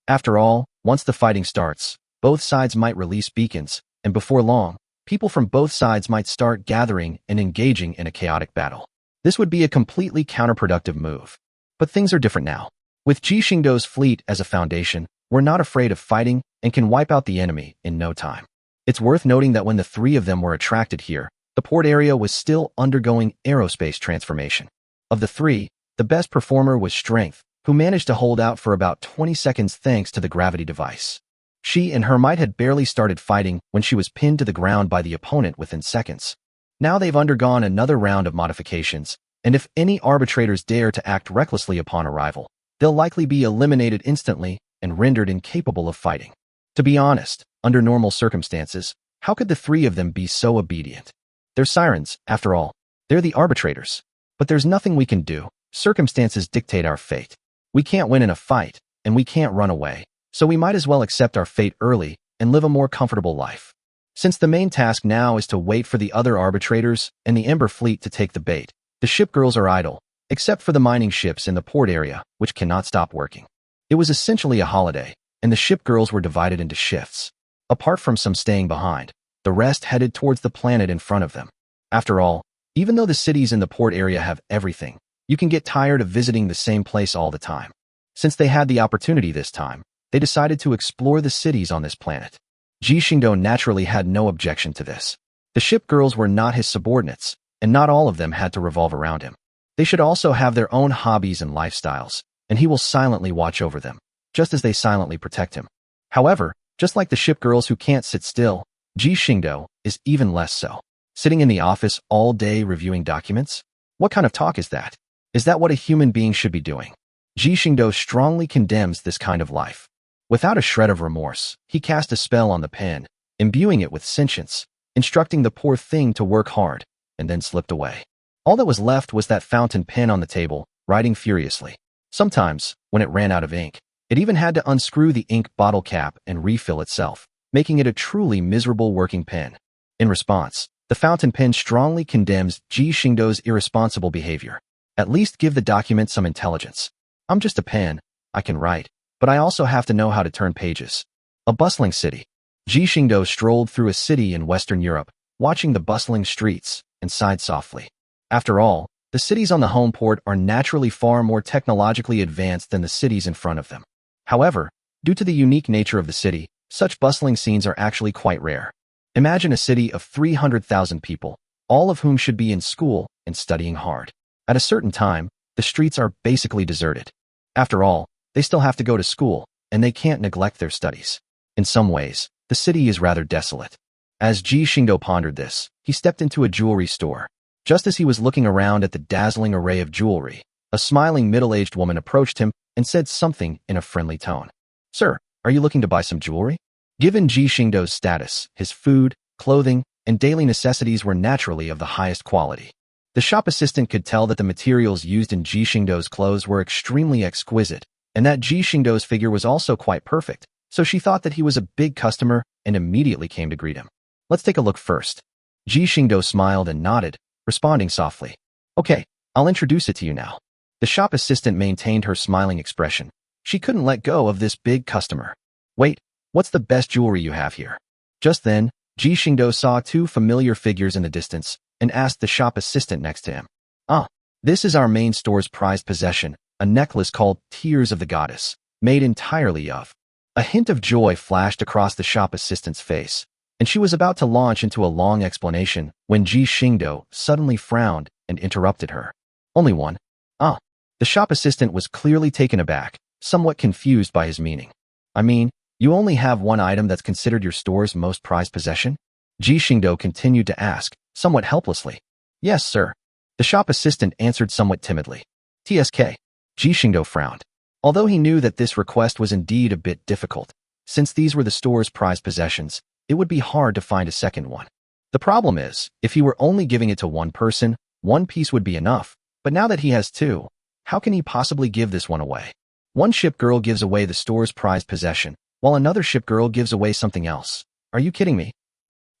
Speaker 1: After all, once the fighting starts, both sides might release beacons, and before long, people from both sides might start gathering and engaging in a chaotic battle. This would be a completely counterproductive move. But things are different now. With Ji Xingdou's fleet as a foundation, we're not afraid of fighting and can wipe out the enemy in no time. It's worth noting that when the three of them were attracted here, the port area was still undergoing aerospace transformation. Of the three, the best performer was Strength, who managed to hold out for about 20 seconds thanks to the gravity device. She and her might had barely started fighting when she was pinned to the ground by the opponent within seconds. Now they've undergone another round of modifications, and if any arbitrators dare to act recklessly upon arrival, they'll likely be eliminated instantly and rendered incapable of fighting. To be honest, under normal circumstances, how could the three of them be so obedient? They're sirens, after all. They're the arbitrators. But there's nothing we can do. Circumstances dictate our fate. We can't win in a fight, and we can't run away, so we might as well accept our fate early and live a more comfortable life. Since the main task now is to wait for the other arbitrators and the Ember Fleet to take the bait, the shipgirls are idle, except for the mining ships in the port area, which cannot stop working. It was essentially a holiday, and the shipgirls were divided into shifts. Apart from some staying behind, the rest headed towards the planet in front of them. After all, even though the cities in the port area have everything, you can get tired of visiting the same place all the time. Since they had the opportunity this time, they decided to explore the cities on this planet. Ji Xingdou naturally had no objection to this. The shipgirls were not his subordinates, and not all of them had to revolve around him. They should also have their own hobbies and lifestyles, and he will silently watch over them, just as they silently protect him. However, just like the shipgirls who can't sit still, Ji Xingdou is even less so. Sitting in the office all day reviewing documents? What kind of talk is that? Is that what a human being should be doing? Ji Xingdou strongly condemns this kind of life. Without a shred of remorse, he cast a spell on the pen, imbuing it with sentience, instructing the poor thing to work hard, and then slipped away. All that was left was that fountain pen on the table, writing furiously. Sometimes, when it ran out of ink, it even had to unscrew the ink bottle cap and refill itself, making it a truly miserable working pen. In response, the fountain pen strongly condemns Ji Xingdou's irresponsible behavior. At least give the document some intelligence. I'm just a pen, I can write, but I also have to know how to turn pages. A bustling city. Ji Xingdou strolled through a city in Western Europe, watching the bustling streets, and sighed softly. After all, the cities on the home port are naturally far more technologically advanced than the cities in front of them. However, due to the unique nature of the city, such bustling scenes are actually quite rare. Imagine a city of 300,000 people, all of whom should be in school and studying hard. At a certain time, the streets are basically deserted. After all, they still have to go to school, and they can't neglect their studies. In some ways, the city is rather desolate. As Ji Xingdou pondered this, he stepped into a jewelry store. Just as he was looking around at the dazzling array of jewelry, a smiling middle-aged woman approached him and said something in a friendly tone. Sir, are you looking to buy some jewelry? Given Ji Xingdou's status, his food, clothing, and daily necessities were naturally of the highest quality. The shop assistant could tell that the materials used in Ji Xingdou's clothes were extremely exquisite, and that Ji Xingdou's figure was also quite perfect, so she thought that he was a big customer and immediately came to greet him. Let's take a look first. Ji Xingdou smiled and nodded, responding softly. Okay, I'll introduce it to you now. The shop assistant maintained her smiling expression. She couldn't let go of this big customer. Wait, what's the best jewelry you have here? Just then, Ji Xingdou saw two familiar figures in the distance and asked the shop assistant next to him. Ah, This is our main store's prized possession, a necklace called Tears of the Goddess, made entirely of. A hint of joy flashed across the shop assistant's face, and she was about to launch into a long explanation when Ji Xingdou suddenly frowned and interrupted her. Only one? Ah. The shop assistant was clearly taken aback, somewhat confused by his meaning. I mean, you only have one item that's considered your store's most prized possession? Ji Xingdou continued to ask, somewhat helplessly. Yes, sir. The shop assistant answered somewhat timidly. TSK. Ji Xingdou frowned. Although he knew that this request was indeed a bit difficult, since these were the store's prized possessions, it would be hard to find a second one. The problem is, if he were only giving it to one person, one piece would be enough, but now that he has two, how can he possibly give this one away? One Shipgirl gives away the store's prized possession, while another Shipgirl gives away something else. Are you kidding me?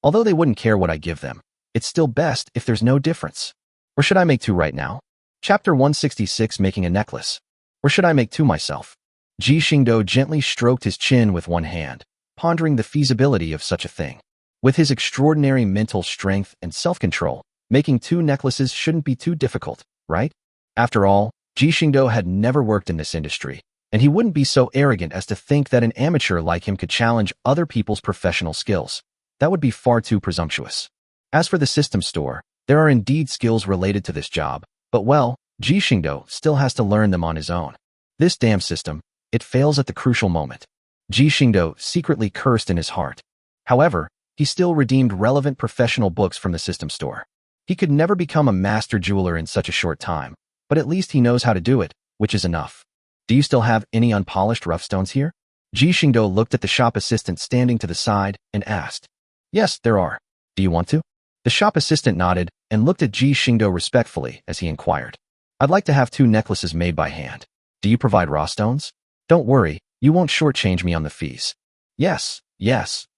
Speaker 1: Although they wouldn't care what I give them, it's still best if there's no difference. Or should I make two right now? Chapter 166, Making a Necklace. Or should I make two myself? Ji Xingdou gently stroked his chin with one hand, pondering the feasibility of such a thing. With his extraordinary mental strength and self-control, making two necklaces shouldn't be too difficult, right? After all, Ji Xingdou had never worked in this industry, and he wouldn't be so arrogant as to think that an amateur like him could challenge other people's professional skills. That would be far too presumptuous. As for the system store, there are indeed skills related to this job, but well, Ji Xingdou still has to learn them on his own. This damn system, it fails at the crucial moment. Ji Xingdou secretly cursed in his heart. However, he still redeemed relevant professional books from the system store. He could never become a master jeweler in such a short time, but at least he knows how to do it, which is enough. Do you still have any unpolished rough stones here? Ji Xingdou looked at the shop assistant standing to the side and asked. Yes, there are. Do you want to? The shop assistant nodded and looked at Ji Xingdou respectfully as he inquired. I'd like to have two necklaces made by hand. Do you provide raw stones? Don't worry, you won't shortchange me on the fees. Yes.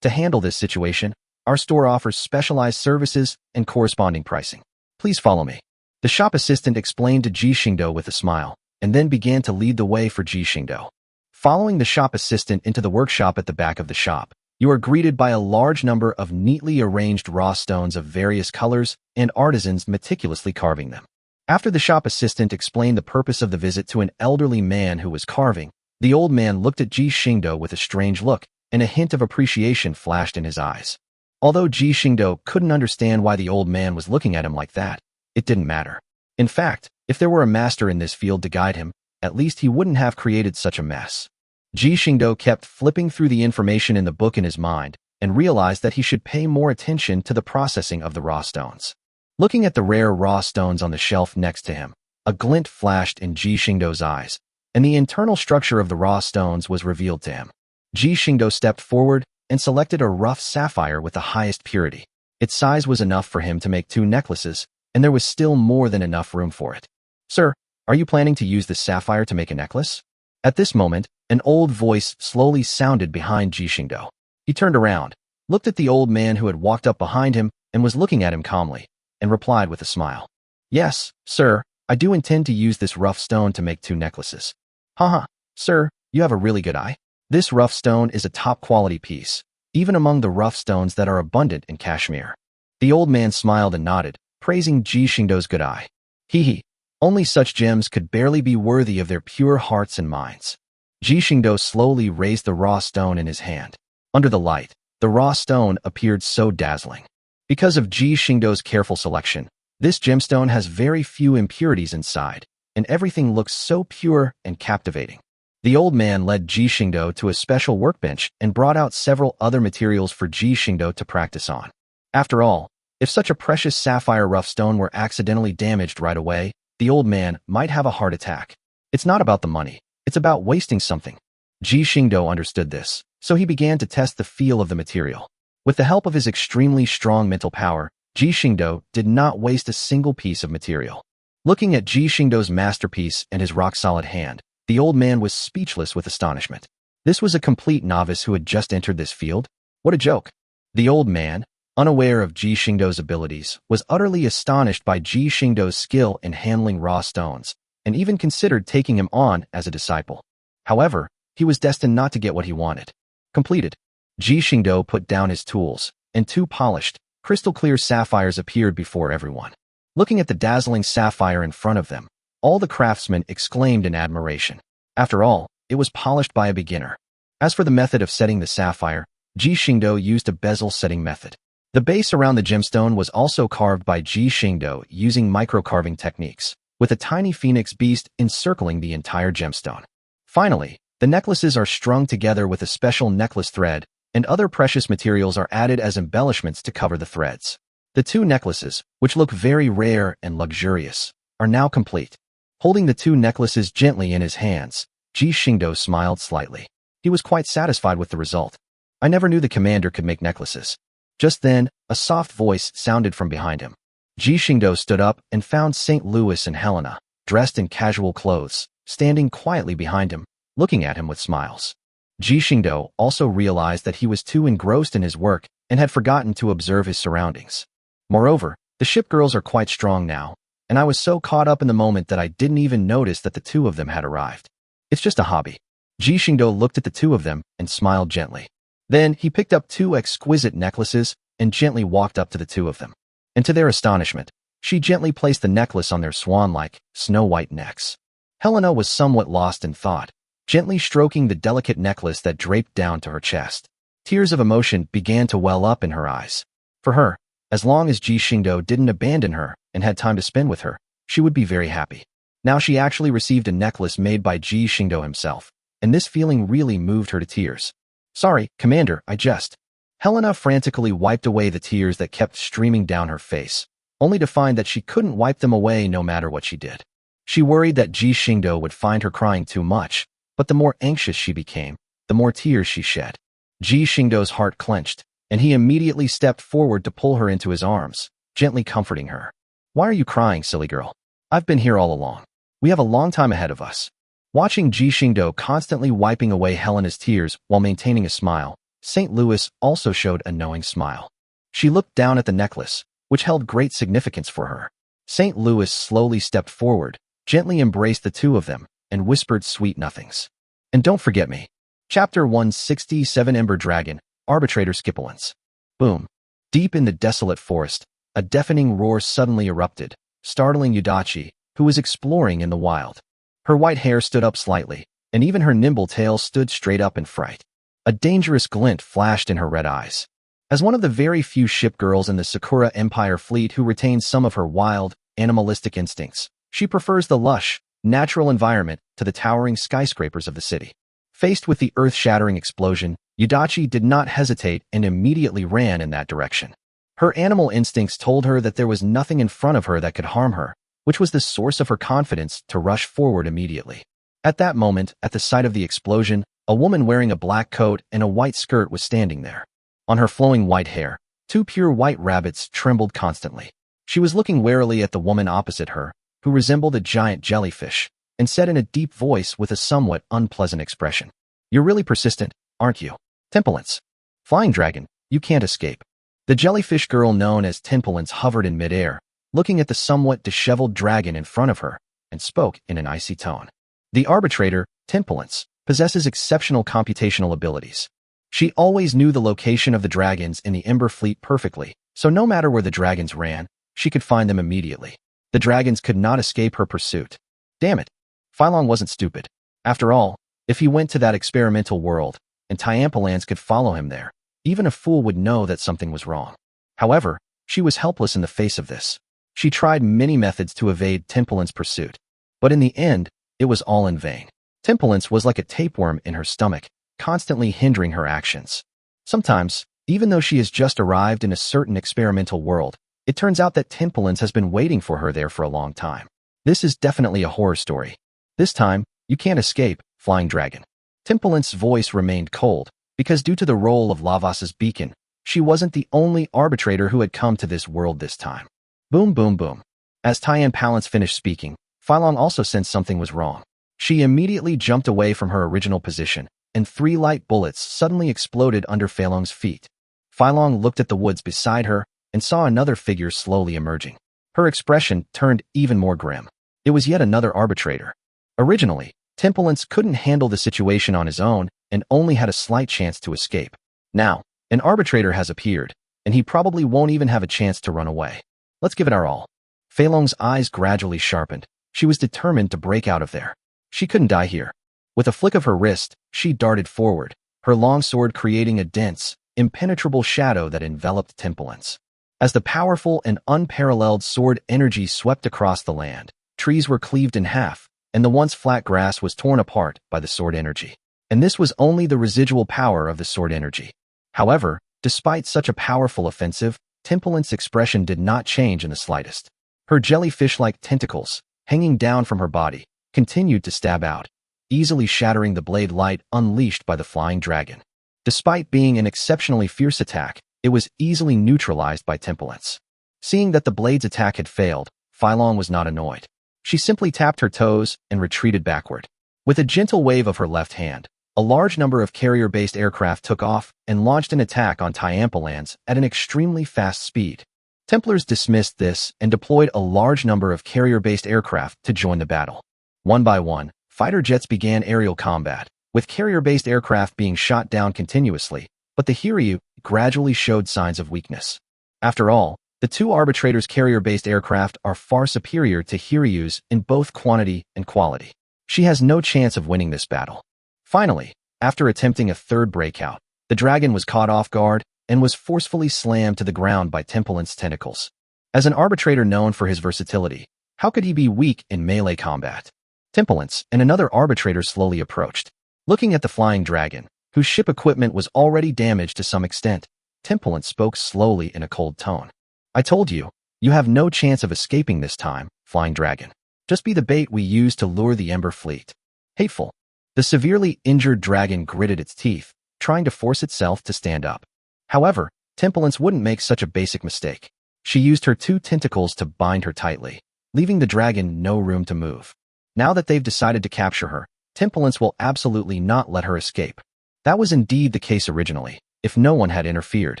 Speaker 1: To handle this situation, our store offers specialized services and corresponding pricing. Please follow me. The shop assistant explained to Ji Xingdou with a smile, and then began to lead the way for Ji Xingdou. Following the shop assistant into the workshop at the back of the shop, you are greeted by a large number of neatly arranged raw stones of various colors and artisans meticulously carving them. After the shop assistant explained the purpose of the visit to an elderly man who was carving, the old man looked at Ji Xingdou with a strange look, and a hint of appreciation flashed in his eyes. Although Ji Xingdou couldn't understand why the old man was looking at him like that, it didn't matter. In fact, if there were a master in this field to guide him, at least he wouldn't have created such a mess. Ji Xingdou kept flipping through the information in the book in his mind, and realized that he should pay more attention to the processing of the raw stones. Looking at the rare raw stones on the shelf next to him, a glint flashed in Ji Xingdou's eyes, and the internal structure of the raw stones was revealed to him. Ji Xingdou stepped forward and selected a rough sapphire with the highest purity. Its size was enough for him to make two necklaces, and there was still more than enough room for it. Sir, are you planning to use this sapphire to make a necklace? At this moment, an old voice slowly sounded behind Ji Xingdou. He turned around, looked at the old man who had walked up behind him and was looking at him calmly, and replied with a smile. Yes, sir, I do intend to use this rough stone to make two necklaces. Haha, sir, you have a really good eye. This rough stone is a top-quality piece, even among the rough stones that are abundant in Kashmir. The old man smiled and nodded, praising Ji Xingdou's good eye. Hee. Only such gems could barely be worthy of their pure hearts and minds. Ji Xingdou slowly raised the raw stone in his hand. Under the light, the raw stone appeared so dazzling. Because of Ji Xingdou's careful selection, this gemstone has very few impurities inside, and everything looks so pure and captivating. The old man led Ji Xingdou to a special workbench and brought out several other materials for Ji Xingdou to practice on. After all, if such a precious sapphire rough stone were accidentally damaged right away, the old man might have a heart attack. It's not about the money, it's about wasting something. Ji Xingdou understood this, so he began to test the feel of the material. With the help of his extremely strong mental power, Ji Xingdou did not waste a single piece of material. Looking at Ji Xingdou's masterpiece and his rock-solid hand, the old man was speechless with astonishment. This was a complete novice who had just entered this field? What a joke. The old man, unaware of Ji Xingdou's abilities, was utterly astonished by Ji Xingdou's skill in handling raw stones, and even considered taking him on as a disciple. However, he was destined not to get what he wanted. Completed. Ji Xingdou put down his tools, and two polished, crystal-clear sapphires appeared before everyone. Looking at the dazzling sapphire in front of them, all the craftsmen exclaimed in admiration. After all, it was polished by a beginner. As for the method of setting the sapphire, Ji Xingdou used a bezel setting method. The base around the gemstone was also carved by Ji Xingdou using micro-carving techniques, with a tiny phoenix beast encircling the entire gemstone. Finally, the necklaces are strung together with a special necklace thread, and other precious materials are added as embellishments to cover the threads. The two necklaces, which look very rare and luxurious, are now complete. Holding the two necklaces gently in his hands, Ji Xingdou smiled slightly. He was quite satisfied with the result. I never knew the commander could make necklaces. Just then, a soft voice sounded from behind him. Ji Xingdou stood up and found St. Louis and Helena, dressed in casual clothes, standing quietly behind him, looking at him with smiles. Ji Xingdou also realized that he was too engrossed in his work and had forgotten to observe his surroundings. Moreover, the ship girls are quite strong now, and I was so caught up in the moment that I didn't even notice that the two of them had arrived. It's just a hobby. Ji Xingdou looked at the two of them and smiled gently. Then he picked up two exquisite necklaces and gently walked up to the two of them. And to their astonishment, she gently placed the necklace on their swan-like, snow-white necks. Helena was somewhat lost in thought, gently stroking the delicate necklace that draped down to her chest. Tears of emotion began to well up in her eyes. For her, as long as Ji Xingdou didn't abandon her and had time to spend with her, she would be very happy. Now she actually received a necklace made by Ji Xingdou himself, and this feeling really moved her to tears. Sorry, Commander, I just... Helena frantically wiped away the tears that kept streaming down her face, only to find that she couldn't wipe them away no matter what she did. She worried that Ji Xingdou would find her crying too much, but the more anxious she became, the more tears she shed. Ji Xingdou's heart clenched, and he immediately stepped forward to pull her into his arms, gently comforting her. Why are you crying, silly girl? I've been here all along. We have a long time ahead of us. Watching Ji Xingdou constantly wiping away Helena's tears while maintaining a smile, St. Louis also showed a knowing smile. She looked down at the necklace, which held great significance for her. St. Louis slowly stepped forward, gently embraced the two of them, and whispered sweet nothings. And don't forget me. Chapter 167 Ember Dragon, Arbitrator Skipulance. Boom. Deep in the desolate forest, a deafening roar suddenly erupted, startling Yudachi, who was exploring in the wild. Her white hair stood up slightly, and even her nimble tail stood straight up in fright. A dangerous glint flashed in her red eyes. As one of the very few ship girls in the Sakura Empire fleet who retains some of her wild, animalistic instincts, she prefers the lush, natural environment to the towering skyscrapers of the city. Faced with the earth-shattering explosion, Yudachi did not hesitate and immediately ran in that direction. Her animal instincts told her that there was nothing in front of her that could harm her, which was the source of her confidence to rush forward immediately. At that moment, at the sight of the explosion, a woman wearing a black coat and a white skirt was standing there. On her flowing white hair, two pure white rabbits trembled constantly. She was looking warily at the woman opposite her, who resembled a giant jellyfish, and said in a deep voice with a somewhat unpleasant expression, "You're really persistent, aren't you? Tempulance. Flying dragon, you can't escape." The jellyfish girl known as Tempulance hovered in midair, looking at the somewhat disheveled dragon in front of her, and spoke in an icy tone. The arbitrator, Tempulance, possesses exceptional computational abilities. She always knew the location of the dragons in the Ember Fleet perfectly, so no matter where the dragons ran, she could find them immediately. The dragons could not escape her pursuit. Damn it. Phylong wasn't stupid. After all, if he went to that experimental world, and Tyampalans could follow him there, even a fool would know that something was wrong. However, she was helpless in the face of this. She tried many methods to evade Tempulance's pursuit, but in the end, it was all in vain. Tempulance was like a tapeworm in her stomach, constantly hindering her actions. Sometimes, even though she has just arrived in a certain experimental world, it turns out that Tempulance has been waiting for her there for a long time. This is definitely a horror story. This time, you can't escape, flying dragon. Tempulance's voice remained cold, because due to the role of Lavas's beacon, she wasn't the only arbitrator who had come to this world this time. Boom boom boom. As Tyampalans finished speaking, Phylong also sensed something was wrong. She immediately jumped away from her original position, and 3 light bullets suddenly exploded under Phylong's feet. Phylong looked at the woods beside her and saw another figure slowly emerging. Her expression turned even more grim. It was yet another arbitrator. Originally, Tempulance couldn't handle the situation on his own and only had a slight chance to escape. Now, an arbitrator has appeared, and he probably won't even have a chance to run away. Let's give it our all. Fei Long's eyes gradually sharpened. She was determined to break out of there. She couldn't die here. With a flick of her wrist, she darted forward, her long sword creating a dense, impenetrable shadow that enveloped Templins. As the powerful and unparalleled sword energy swept across the land, trees were cleaved in half, and the once flat grass was torn apart by the sword energy. And this was only the residual power of the sword energy. However, despite such a powerful offensive, Templin's expression did not change in the slightest. Her jellyfish-like tentacles, hanging down from her body, continued to stab out, easily shattering the blade light unleashed by the flying dragon. Despite being an exceptionally fierce attack, it was easily neutralized by Templins. Seeing that the blade's attack had failed, Fei Long was not annoyed. She simply tapped her toes and retreated backward. With a gentle wave of her left hand, a large number of carrier-based aircraft took off and launched an attack on Tyampalans at an extremely fast speed. Templars dismissed this and deployed a large number of carrier-based aircraft to join the battle. One by one, fighter jets began aerial combat, with carrier-based aircraft being shot down continuously, but the Hiryu gradually showed signs of weakness. After all, the two arbitrators' carrier-based aircraft are far superior to Hiryu's in both quantity and quality. She has no chance of winning this battle. Finally, after attempting a third breakout, the dragon was caught off guard and was forcefully slammed to the ground by Templin's tentacles. As an arbitrator known for his versatility, how could he be weak in melee combat? Templins and another arbitrator slowly approached. Looking at the flying dragon, whose ship equipment was already damaged to some extent, Templin spoke slowly in a cold tone. I told you, you have no chance of escaping this time, flying dragon. Just be the bait we used to lure the Ember Fleet. Hateful. The severely injured dragon gritted its teeth, trying to force itself to stand up. However, Templins wouldn't make such a basic mistake. She used her two tentacles to bind her tightly, leaving the dragon no room to move. Now that they've decided to capture her, Templins will absolutely not let her escape. That was indeed the case originally, if no one had interfered.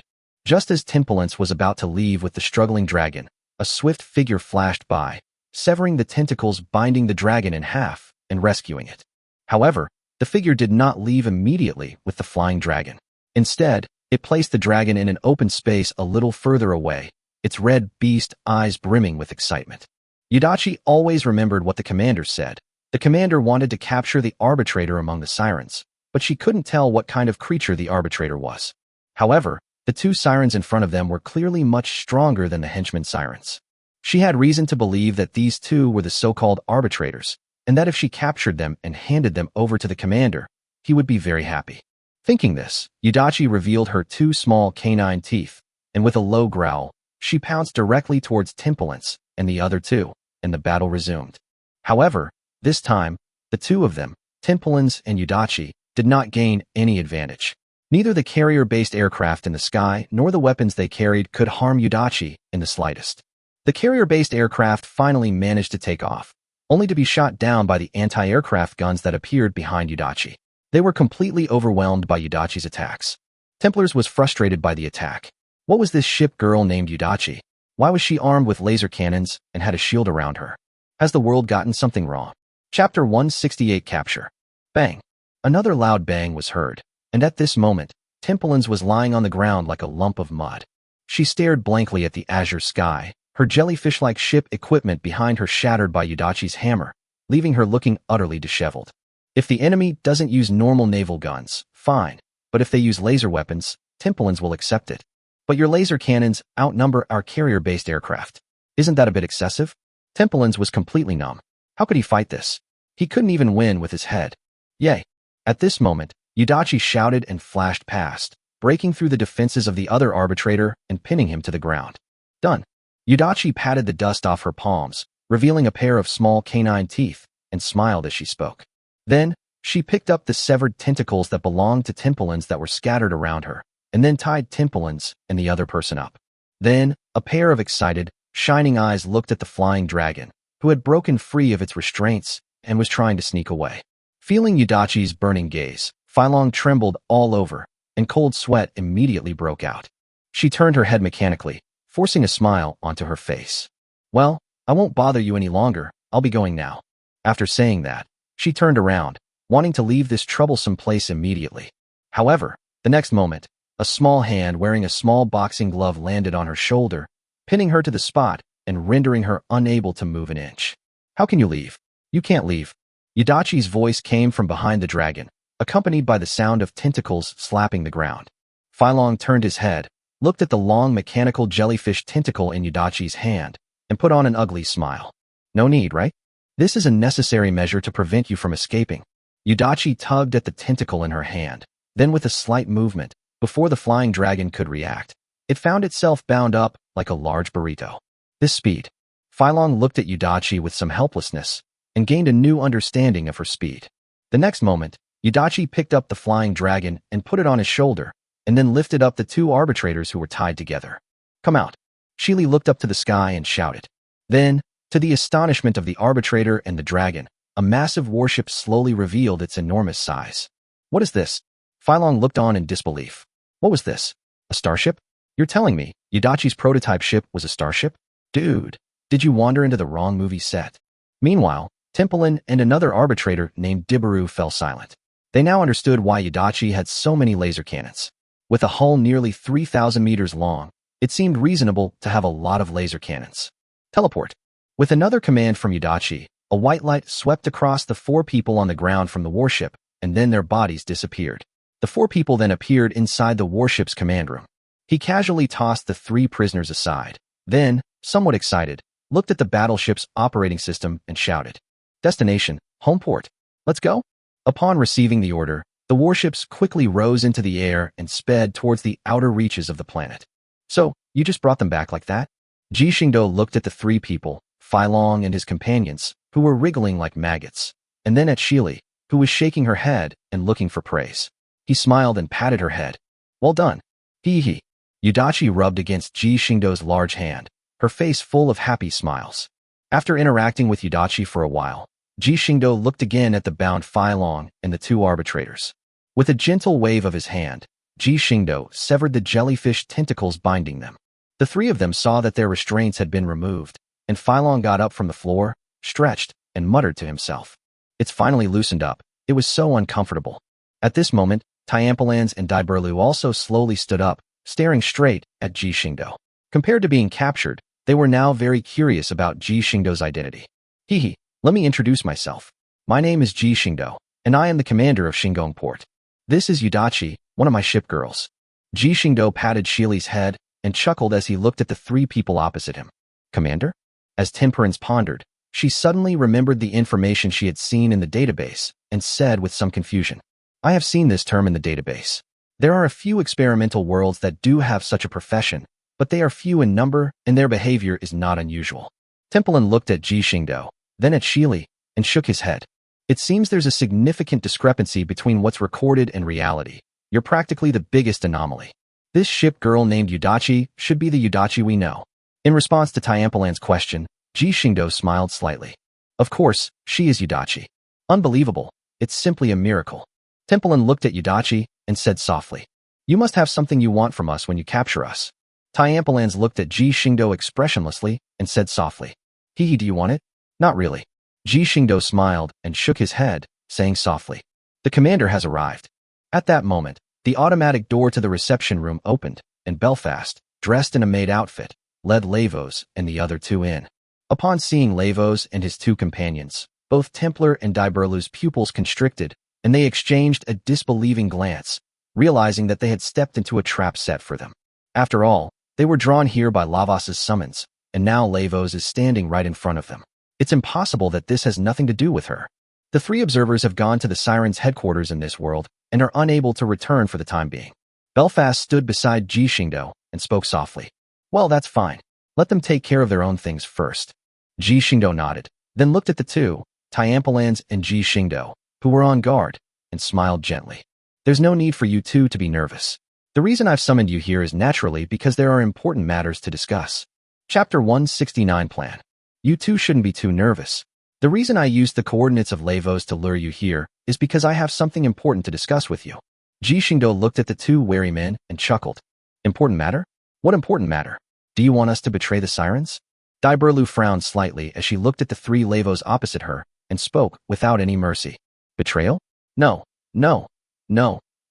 Speaker 1: Just as Templins was about to leave with the struggling dragon, a swift figure flashed by, severing the tentacles binding the dragon in half and rescuing it. However, the figure did not leave immediately with the flying dragon. Instead, it placed the dragon in an open space a little further away, its red beast eyes brimming with excitement. Yudachi always remembered what the commander said. The commander wanted to capture the arbitrator among the sirens, but she couldn't tell what kind of creature the arbitrator was. However, the two sirens in front of them were clearly much stronger than the henchman sirens. She had reason to believe that these two were the so-called arbitrators, and that if she captured them and handed them over to the commander, he would be very happy. Thinking this, Yudachi revealed her two small canine teeth, and with a low growl, she pounced directly towards Templins and the other two, and the battle resumed. However, this time, the two of them, Templins and Yudachi, did not gain any advantage. Neither the carrier-based aircraft in the sky nor the weapons they carried could harm Yudachi in the slightest. The carrier-based aircraft finally managed to take off, only to be shot down by the anti-aircraft guns that appeared behind Yudachi. They were completely overwhelmed by Yudachi's attacks. Templars was frustrated by the attack. What was this ship girl named Yudachi? Why was she armed with laser cannons and had a shield around her? Has the world gotten something wrong? Chapter 168 Capture. Bang. Another loud bang was heard, and at this moment, Templins was lying on the ground like a lump of mud. She stared blankly at the azure sky, her jellyfish-like ship equipment behind her shattered by Yudachi's hammer, leaving her looking utterly disheveled. If the enemy doesn't use normal naval guns, fine, but if they use laser weapons, Templins will accept it. But your laser cannons outnumber our carrier-based aircraft. Isn't that a bit excessive? Templins was completely numb. How could he fight this? He couldn't even win with his head. Yay. At this moment, Yudachi shouted and flashed past, breaking through the defenses of the other arbitrator and pinning him to the ground. Done. Yudachi patted the dust off her palms, revealing a pair of small canine teeth, and smiled as she spoke. Then, she picked up the severed tentacles that belonged to Templins that were scattered around her, and then tied Templins and the other person up. Then, a pair of excited, shining eyes looked at the flying dragon, who had broken free of its restraints and was trying to sneak away. Feeling Yudachi's burning gaze, Fei Long trembled all over, and cold sweat immediately broke out. She turned her head mechanically, forcing a smile onto her face. Well, I won't bother you any longer, I'll be going now. After saying that, she turned around, wanting to leave this troublesome place immediately. However, the next moment, a small hand wearing a small boxing glove landed on her shoulder, pinning her to the spot and rendering her unable to move an inch. How can you leave? You can't leave. Yudachi's voice came from behind the dragon, accompanied by the sound of tentacles slapping the ground. Filong turned his head, looked at the long mechanical jellyfish tentacle in Yudachi's hand, and put on an ugly smile. No need, right? This is a necessary measure to prevent you from escaping. Yudachi tugged at the tentacle in her hand. Then with a slight movement, before the flying dragon could react, it found itself bound up like a large burrito. This speed. Filong looked at Yudachi with some helplessness and gained a new understanding of her speed. The next moment, Yudachi picked up the flying dragon and put it on his shoulder, and then lifted up the two arbitrators who were tied together. Come out. Shili looked up to the sky and shouted. Then, to the astonishment of the arbitrator and the dragon, a massive warship slowly revealed its enormous size. What is this? Filong looked on in disbelief. What was this? A starship? You're telling me Yudachi's prototype ship was a starship? Dude, did you wander into the wrong movie set? Meanwhile, Templin and another arbitrator named Dibaru fell silent. They now understood why Yudachi had so many laser cannons. With a hull nearly 3,000 meters long, it seemed reasonable to have a lot of laser cannons. Teleport. With another command from Yudachi, a white light swept across the four people on the ground from the warship, and then their bodies disappeared. The four people then appeared inside the warship's command room. He casually tossed the three prisoners aside. Then, somewhat excited, looked at the battleship's operating system and shouted, Destination, home port. Let's go. Upon receiving the order, the warships quickly rose into the air and sped towards the outer reaches of the planet. So, you just brought them back like that? Ji Xingdou looked at the three people, Filong and his companions, who were wriggling like maggots, and then at Shili, who was shaking her head and looking for praise. He smiled and patted her head. Well done. Hee. Yudachi rubbed against Ji Xingdou's large hand, her face full of happy smiles. After interacting with Yudachi for a while, Ji Xingdou looked again at the bound Filong and the two arbitrators. With a gentle wave of his hand, Ji Xingdou severed the jellyfish tentacles binding them. The three of them saw that their restraints had been removed, and Filong got up from the floor, stretched, and muttered to himself. It's finally loosened up. It was so uncomfortable. At this moment, Tyampalans and Daiburlu also slowly stood up, staring straight at Ji Xingdou. Compared to being captured, they were now very curious about Ji Xingdou's identity. Hee, let me introduce myself. My name is Ji Xingdou, and I am the commander of Shingon Port. This is Yudachi, one of my ship girls. Ji Xingdou patted Shili's head and chuckled as he looked at the three people opposite him. Commander? As Temperance pondered, she suddenly remembered the information she had seen in the database and said with some confusion, I have seen this term in the database. There are a few experimental worlds that do have such a profession, but they are few in number and their behavior is not unusual. Templin looked at Ji Xingdou, then at Shili, and shook his head. It seems there's a significant discrepancy between what's recorded and reality. You're practically the biggest anomaly. This ship girl named Yudachi should be the Yudachi we know. In response to Tyampalan's question, Ji Xingdou smiled slightly. Of course, she is Yudachi. Unbelievable. It's simply a miracle. Templin looked at Yudachi and said softly, You must have something you want from us when you capture us. Tyampalans looked at Ji Xingdou expressionlessly and said softly, Hee, do you want it? Not really. Ji Xingdou smiled and shook his head, saying softly, The commander has arrived. At that moment, the automatic door to the reception room opened, and Belfast, dressed in a maid outfit, led Lavos and the other two in. Upon seeing Lavos and his two companions, both Templar and Daiburlu's pupils constricted, and they exchanged a disbelieving glance, realizing that they had stepped into a trap set for them. After all, they were drawn here by Lavos's summons, and now Lavos is standing right in front of them. It's impossible that this has nothing to do with her. The three observers have gone to the Siren's headquarters in this world and are unable to return for the time being. Belfast stood beside Ji Xingdou and spoke softly. Well, that's fine. Let them take care of their own things first. Ji Xingdou nodded, then looked at the two, Tyampalans and Ji Xingdou, who were on guard, and smiled gently. There's no need for you two to be nervous. The reason I've summoned you here is naturally because there are important matters to discuss. Chapter 169 Plan. You two shouldn't be too nervous. The reason I used the coordinates of Lavos to lure you here is because I have something important to discuss with you. Ji Xingdou looked at the two wary men and chuckled. Important matter? What important matter? Do you want us to betray the Sirens? Daiburlu frowned slightly as she looked at the three Lavos opposite her and spoke without any mercy. Betrayal? No.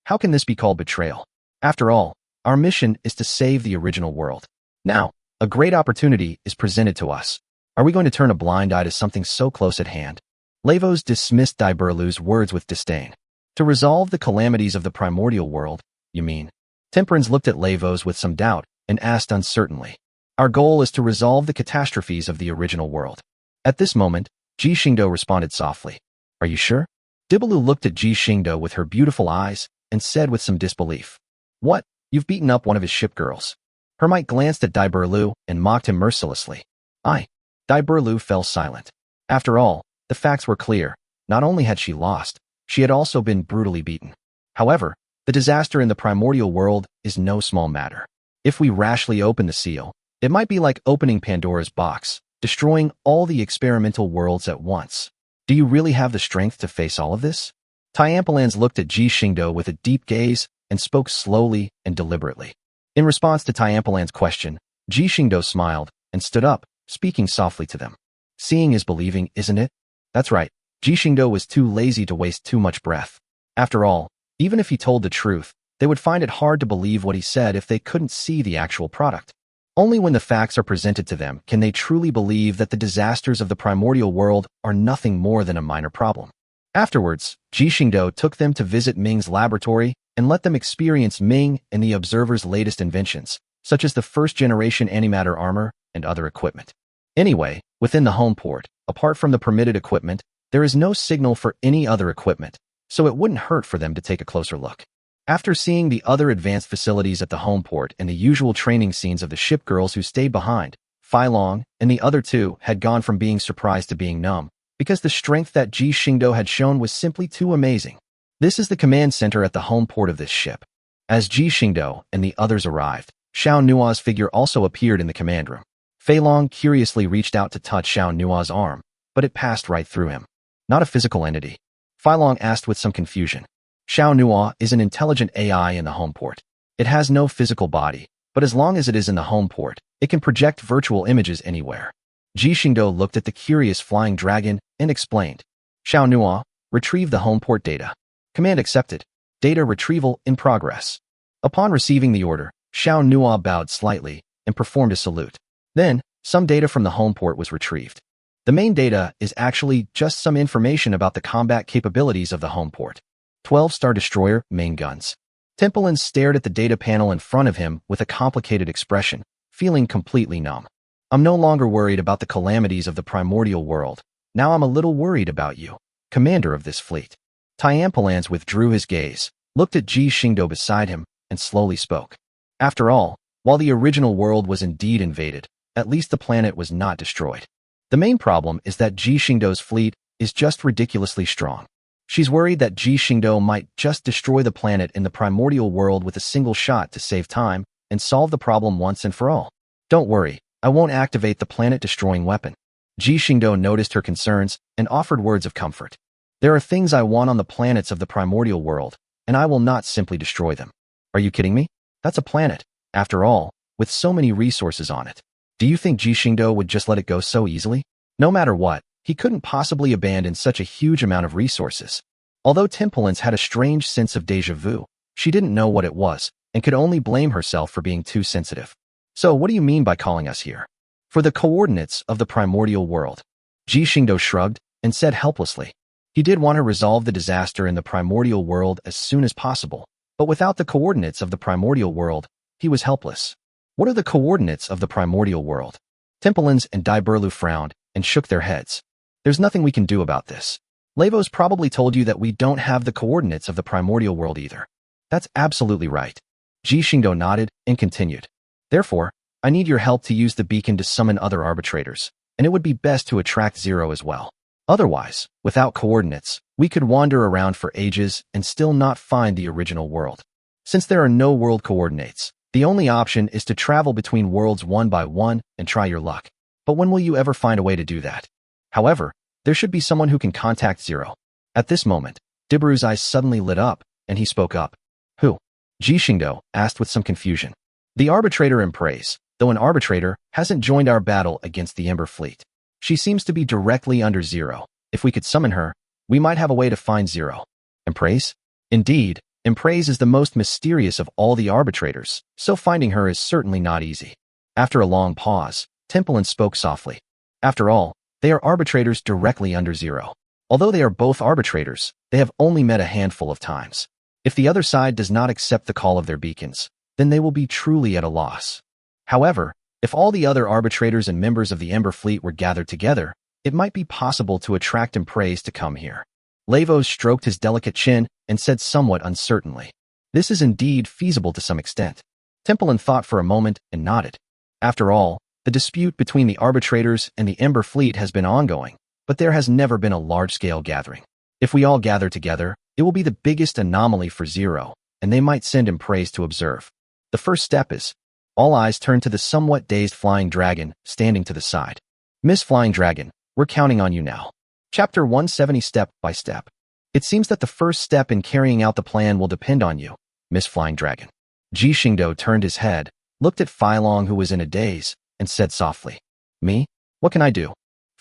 Speaker 1: How can this be called betrayal? After all, our mission is to save the original world. Now, A great opportunity is presented to us. Are we going to turn a blind eye to something so close at hand? Lavos dismissed Daiburlu's words with disdain. To resolve the calamities of the primordial world, you mean? Temperance looked at Lavos with some doubt and asked uncertainly. Our goal is to resolve the catastrophes of the original world. At this moment, Ji Xingdou responded softly. Are you sure? Dibalu looked at Ji Xingdou with her beautiful eyes and said with some disbelief. What? You've beaten up one of his shipgirls. Hermite glanced at Daiburlu and mocked him mercilessly. Daiburlu fell silent. After all, the facts were clear. Not only had she lost, she had also been brutally beaten. However, the disaster in the primordial world is no small matter. If we rashly open the seal, it might be like opening Pandora's box, destroying all the experimental worlds at once. Do you really have the strength to face all of this? Tyampalans looked at Ji Xingdou with a deep gaze and spoke slowly and deliberately. In response to Tyampalan's question, Ji Xingdou smiled and stood up, speaking softly to them. Seeing is believing, isn't it? That's right. Ji Xingdou was too lazy to waste too much breath. After all, even if he told the truth, they would find it hard to believe what he said if they couldn't see the actual product. Only when the facts are presented to them can they truly believe that the disasters of the primordial world are nothing more than a minor problem. Afterwards, Ji Xingdou took them to visit Ming's laboratory and let them experience Ming and the Observer's latest inventions, such as the first-generation antimatter armor and other equipment. Anyway, within the home port, apart from the permitted equipment, there is no signal for any other equipment, so it wouldn't hurt for them to take a closer look. After seeing the other advanced facilities at the home port and the usual training scenes of the shipgirls who stayed behind, Fai Long and the other two had gone from being surprised to being numb, because the strength that Ji Xingdou had shown was simply too amazing. This is the command center at the home port of this ship. As Ji Xingdou and the others arrived, Xiao Nua's figure also appeared in the command room. Fei Long curiously reached out to touch Xiao Nua's arm, but it passed right through him. Not a physical entity. Fei Long asked with some confusion. Xiao Nua is an intelligent AI in the home port. It has no physical body, but as long as it is in the home port, it can project virtual images anywhere. Ji Xingdou looked at the curious flying dragon and explained. Xiao Nua, retrieve the home port data. Command accepted. Data retrieval in progress. Upon receiving the order, Xiao Nua bowed slightly and performed a salute. Then, some data from the home port was retrieved. The main data is actually just some information about the combat capabilities of the home port. 12-star destroyer, main guns. Templeton stared at the data panel in front of him with a complicated expression, feeling completely numb. I'm no longer worried about the calamities of the primordial world. Now I'm a little worried about you, commander of this fleet. Tyampalans withdrew his gaze, looked at Ji Xingdou beside him, and slowly spoke. After all, while the original world was indeed invaded, at least the planet was not destroyed. The main problem is that Ji Xingdou's fleet is just ridiculously strong. She's worried that Ji Xingdou might just destroy the planet in the primordial world with a single shot to save time and solve the problem once and for all. Don't worry, I won't activate the planet-destroying weapon. Ji Xingdou noticed her concerns and offered words of comfort. There are things I want on the planets of the primordial world, and I will not simply destroy them. Are you kidding me? That's a planet, after all, with so many resources on it. Do you think Ji Xingdou would just let it go so easily? No matter what, he couldn't possibly abandon such a huge amount of resources. Although Templeton's had a strange sense of déjà vu, she didn't know what it was and could only blame herself for being too sensitive. So what do you mean by calling us here? For the coordinates of the primordial world. Ji Xingdou shrugged and said helplessly. He did want to resolve the disaster in the primordial world as soon as possible, but without the coordinates of the primordial world, he was helpless. What are the coordinates of the primordial world? Templeton's and Daiburlu frowned and shook their heads. There's nothing we can do about this. Lavos probably told you that we don't have the coordinates of the primordial world either. That's absolutely right. Ji Xingdou nodded and continued. Therefore, I need your help to use the beacon to summon other arbitrators, and it would be best to attract Zero as well. Otherwise, without coordinates, we could wander around for ages and still not find the original world. Since there are no world coordinates, the only option is to travel between worlds one by one and try your luck. But when will you ever find a way to do that? However, there should be someone who can contact Zero. At this moment, Dibaru's eyes suddenly lit up, and he spoke up. Who? Ji Xingdou asked with some confusion. The arbitrator in praise, though an arbitrator hasn't joined our battle against the Ember Fleet. She seems to be directly under Zero. If we could summon her, we might have a way to find Zero. Empraise? Indeed, Empraise is the most mysterious of all the arbitrators, so finding her is certainly not easy. After a long pause, Templin spoke softly. After all, they are arbitrators directly under zero. Although they are both arbitrators, they have only met a handful of times. If the other side does not accept the call of their beacons, then they will be truly at a loss. However, if all the other arbitrators and members of the Ember Fleet were gathered together, it might be possible to attract Empraise to come here. Lavos stroked his delicate chin and said somewhat uncertainly, "This is indeed feasible to some extent." Templin thought for a moment and nodded. After all, the dispute between the arbitrators and the Ember Fleet has been ongoing, but there has never been a large-scale gathering. If we all gather together, it will be the biggest anomaly for Zero, and they might send Empraise to observe. The first step is, all eyes turn to the somewhat dazed Flying Dragon standing to the side. "Miss Flying Dragon, we're counting on you now." Chapter 170 Step by Step. It seems that the first step in carrying out the plan will depend on you, Miss Flying Dragon. Ji Xingdou turned his head, looked at Feilong who was in a daze, and said softly, "Me? What can I do?"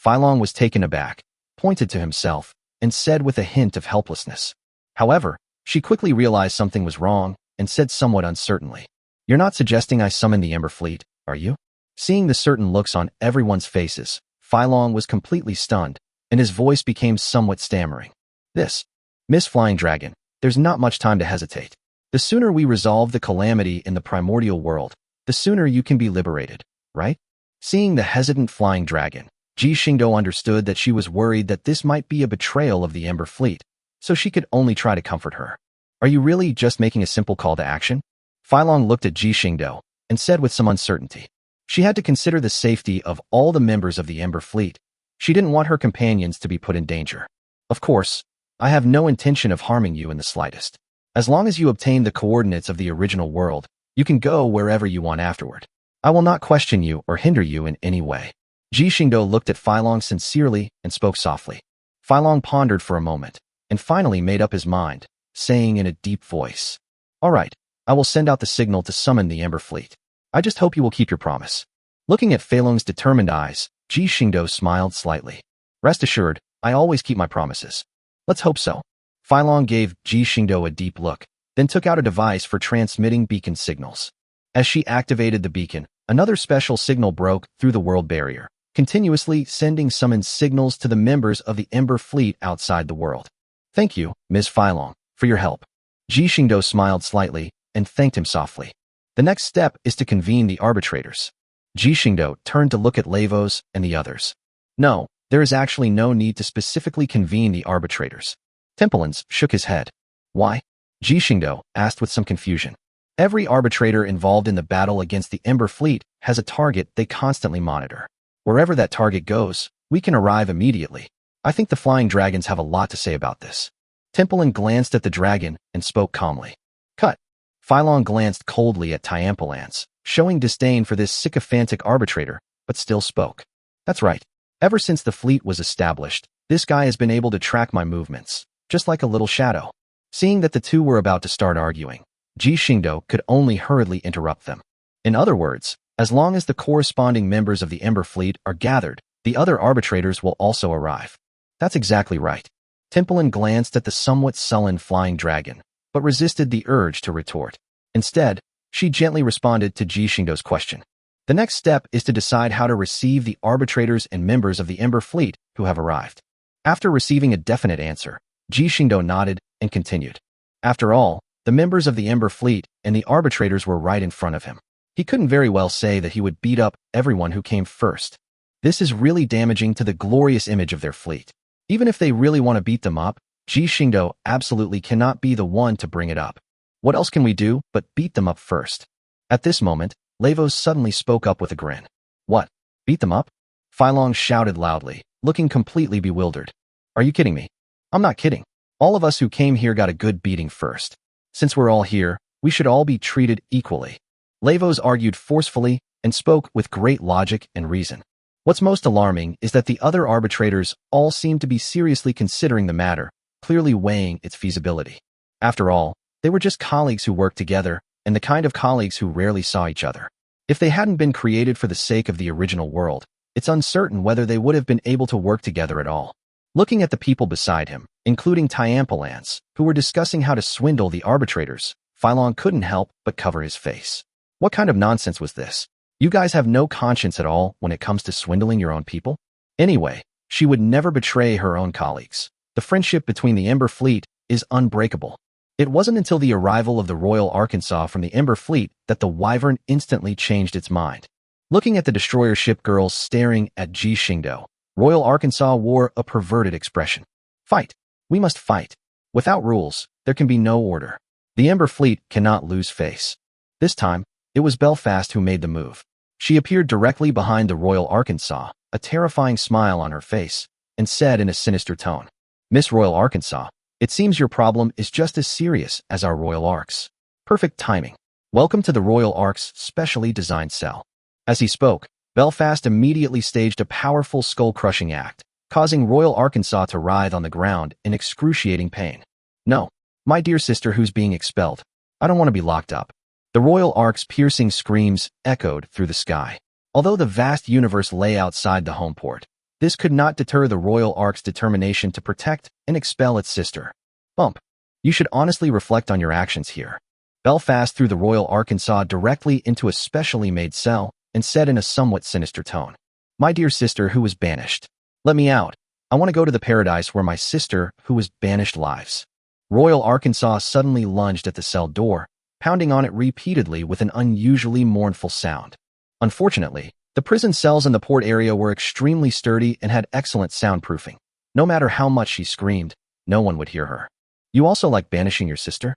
Speaker 1: Feilong was taken aback, pointed to himself, and said with a hint of helplessness. However, she quickly realized something was wrong, and said somewhat uncertainly, "You're not suggesting I summon the Ember Fleet, are you?" Seeing the certain looks on everyone's faces, Feilong was completely stunned, and his voice became somewhat stammering. "This, Miss Flying Dragon, there's not much time to hesitate. The sooner we resolve the calamity in the primordial world, the sooner you can be liberated, right?" Seeing the hesitant Flying Dragon, Ji Xingdou understood that she was worried that this might be a betrayal of the Ember Fleet, so she could only try to comfort her. "Are you really just making a simple call to action?" Feilong looked at Ji Xingdou and said with some uncertainty. She had to consider the safety of all the members of the Ember Fleet. She didn't want her companions to be put in danger. "Of course, I have no intention of harming you in the slightest. As long as you obtain the coordinates of the original world, you can go wherever you want afterward. I will not question you or hinder you in any way." Ji Xingdou looked at Feilong sincerely and spoke softly. Feilong pondered for a moment, and finally made up his mind, saying in a deep voice, "All right, I will send out the signal to summon the Ember Fleet. I just hope you will keep your promise." Looking at Feilong's determined eyes, Ji Xingdou smiled slightly. "Rest assured, I always keep my promises." "Let's hope so." Feilong gave Ji Xingdou a deep look, then took out a device for transmitting beacon signals. As she activated the beacon, another special signal broke through the world barrier, continuously sending summons signals to the members of the Ember Fleet outside the world. "Thank you, Ms. Feilong, for your help." Ji Xingdou smiled slightly and thanked him softly. The next step is to convene the arbitrators. Ji Xingdou turned to look at Lavos and the others. "No, there is actually no need to specifically convene the arbitrators." Templin shook his head. "Why?" Ji Xingdou asked with some confusion. "Every arbitrator involved in the battle against the Ember Fleet has a target they constantly monitor. Wherever that target goes, we can arrive immediately. I think the Flying Dragons have a lot to say about this." Templin glanced at the dragon and spoke calmly. "Cut." Feilong glanced coldly at Tyampalance, showing disdain for this sycophantic arbitrator, but still spoke. "That's right. Ever since the fleet was established, this guy has been able to track my movements, just like a little shadow." Seeing that the two were about to start arguing, Ji Xingdou could only hurriedly interrupt them. In other words, as long as the corresponding members of the Ember Fleet are gathered, the other arbitrators will also arrive. "That's exactly right." Templin glanced at the somewhat sullen Flying Dragon, but resisted the urge to retort. Instead, she gently responded to Ji Xingdou's question. "The next step is to decide how to receive the arbitrators and members of the Ember Fleet who have arrived." After receiving a definite answer, Ji Xingdou nodded and continued. After all, the members of the Ember Fleet and the arbitrators were right in front of him. He couldn't very well say that he would beat up everyone who came first. This is really damaging to the glorious image of their fleet. Even if they really want to beat them up, Ji Xingdou absolutely cannot be the one to bring it up. What else can we do but beat them up first? At this moment, Lavos suddenly spoke up with a grin. "What? Beat them up?" Feilong shouted loudly, looking completely bewildered. "Are you kidding me?" "I'm not kidding. All of us who came here got a good beating first. Since we're all here, we should all be treated equally." Lavos argued forcefully and spoke with great logic and reason. What's most alarming is that the other arbitrators all seem to be seriously considering the matter, clearly weighing its feasibility. After all, they were just colleagues who worked together, and the kind of colleagues who rarely saw each other. If they hadn't been created for the sake of the original world, it's uncertain whether they would have been able to work together at all. Looking at the people beside him, including Tyampalance, who were discussing how to swindle the arbitrators, Feilong couldn't help but cover his face. What kind of nonsense was this? You guys have no conscience at all when it comes to swindling your own people? Anyway, she would never betray her own colleagues. The friendship between the Ember Fleet is unbreakable. It wasn't until the arrival of the Royal Arkansas from the Ember Fleet that the Wyvern instantly changed its mind. Looking at the destroyer ship girls staring at Ji Xingdou, Royal Arkansas wore a perverted expression. Fight. We must fight. Without rules, there can be no order. The Ember Fleet cannot lose face. This time, it was Belfast who made the move. She appeared directly behind the Royal Arkansas, a terrifying smile on her face, and said in a sinister tone, Miss Royal Arkansas, it seems your problem is just as serious as our Royal Arcs. Perfect timing. Welcome to the Royal Arc's specially designed cell. As he spoke, Belfast immediately staged a powerful skull-crushing act, causing Royal Arkansas to writhe on the ground in excruciating pain. No, my dear sister who's being expelled. I don't want to be locked up. The Royal Arc's piercing screams echoed through the sky. Although the vast universe lay outside the home port, this could not deter the Royal Arc's determination to protect and expel its sister. Bump. You should honestly reflect on your actions here. Belfast threw the Royal Arkansas directly into a specially made cell and said in a somewhat sinister tone, My dear sister who was banished. Let me out. I want to go to the paradise where my sister who was banished lives. Royal Arkansas suddenly lunged at the cell door, pounding on it repeatedly with an unusually mournful sound. Unfortunately, the prison cells in the port area were extremely sturdy and had excellent soundproofing. No matter how much she screamed, no one would hear her. You also like banishing your sister?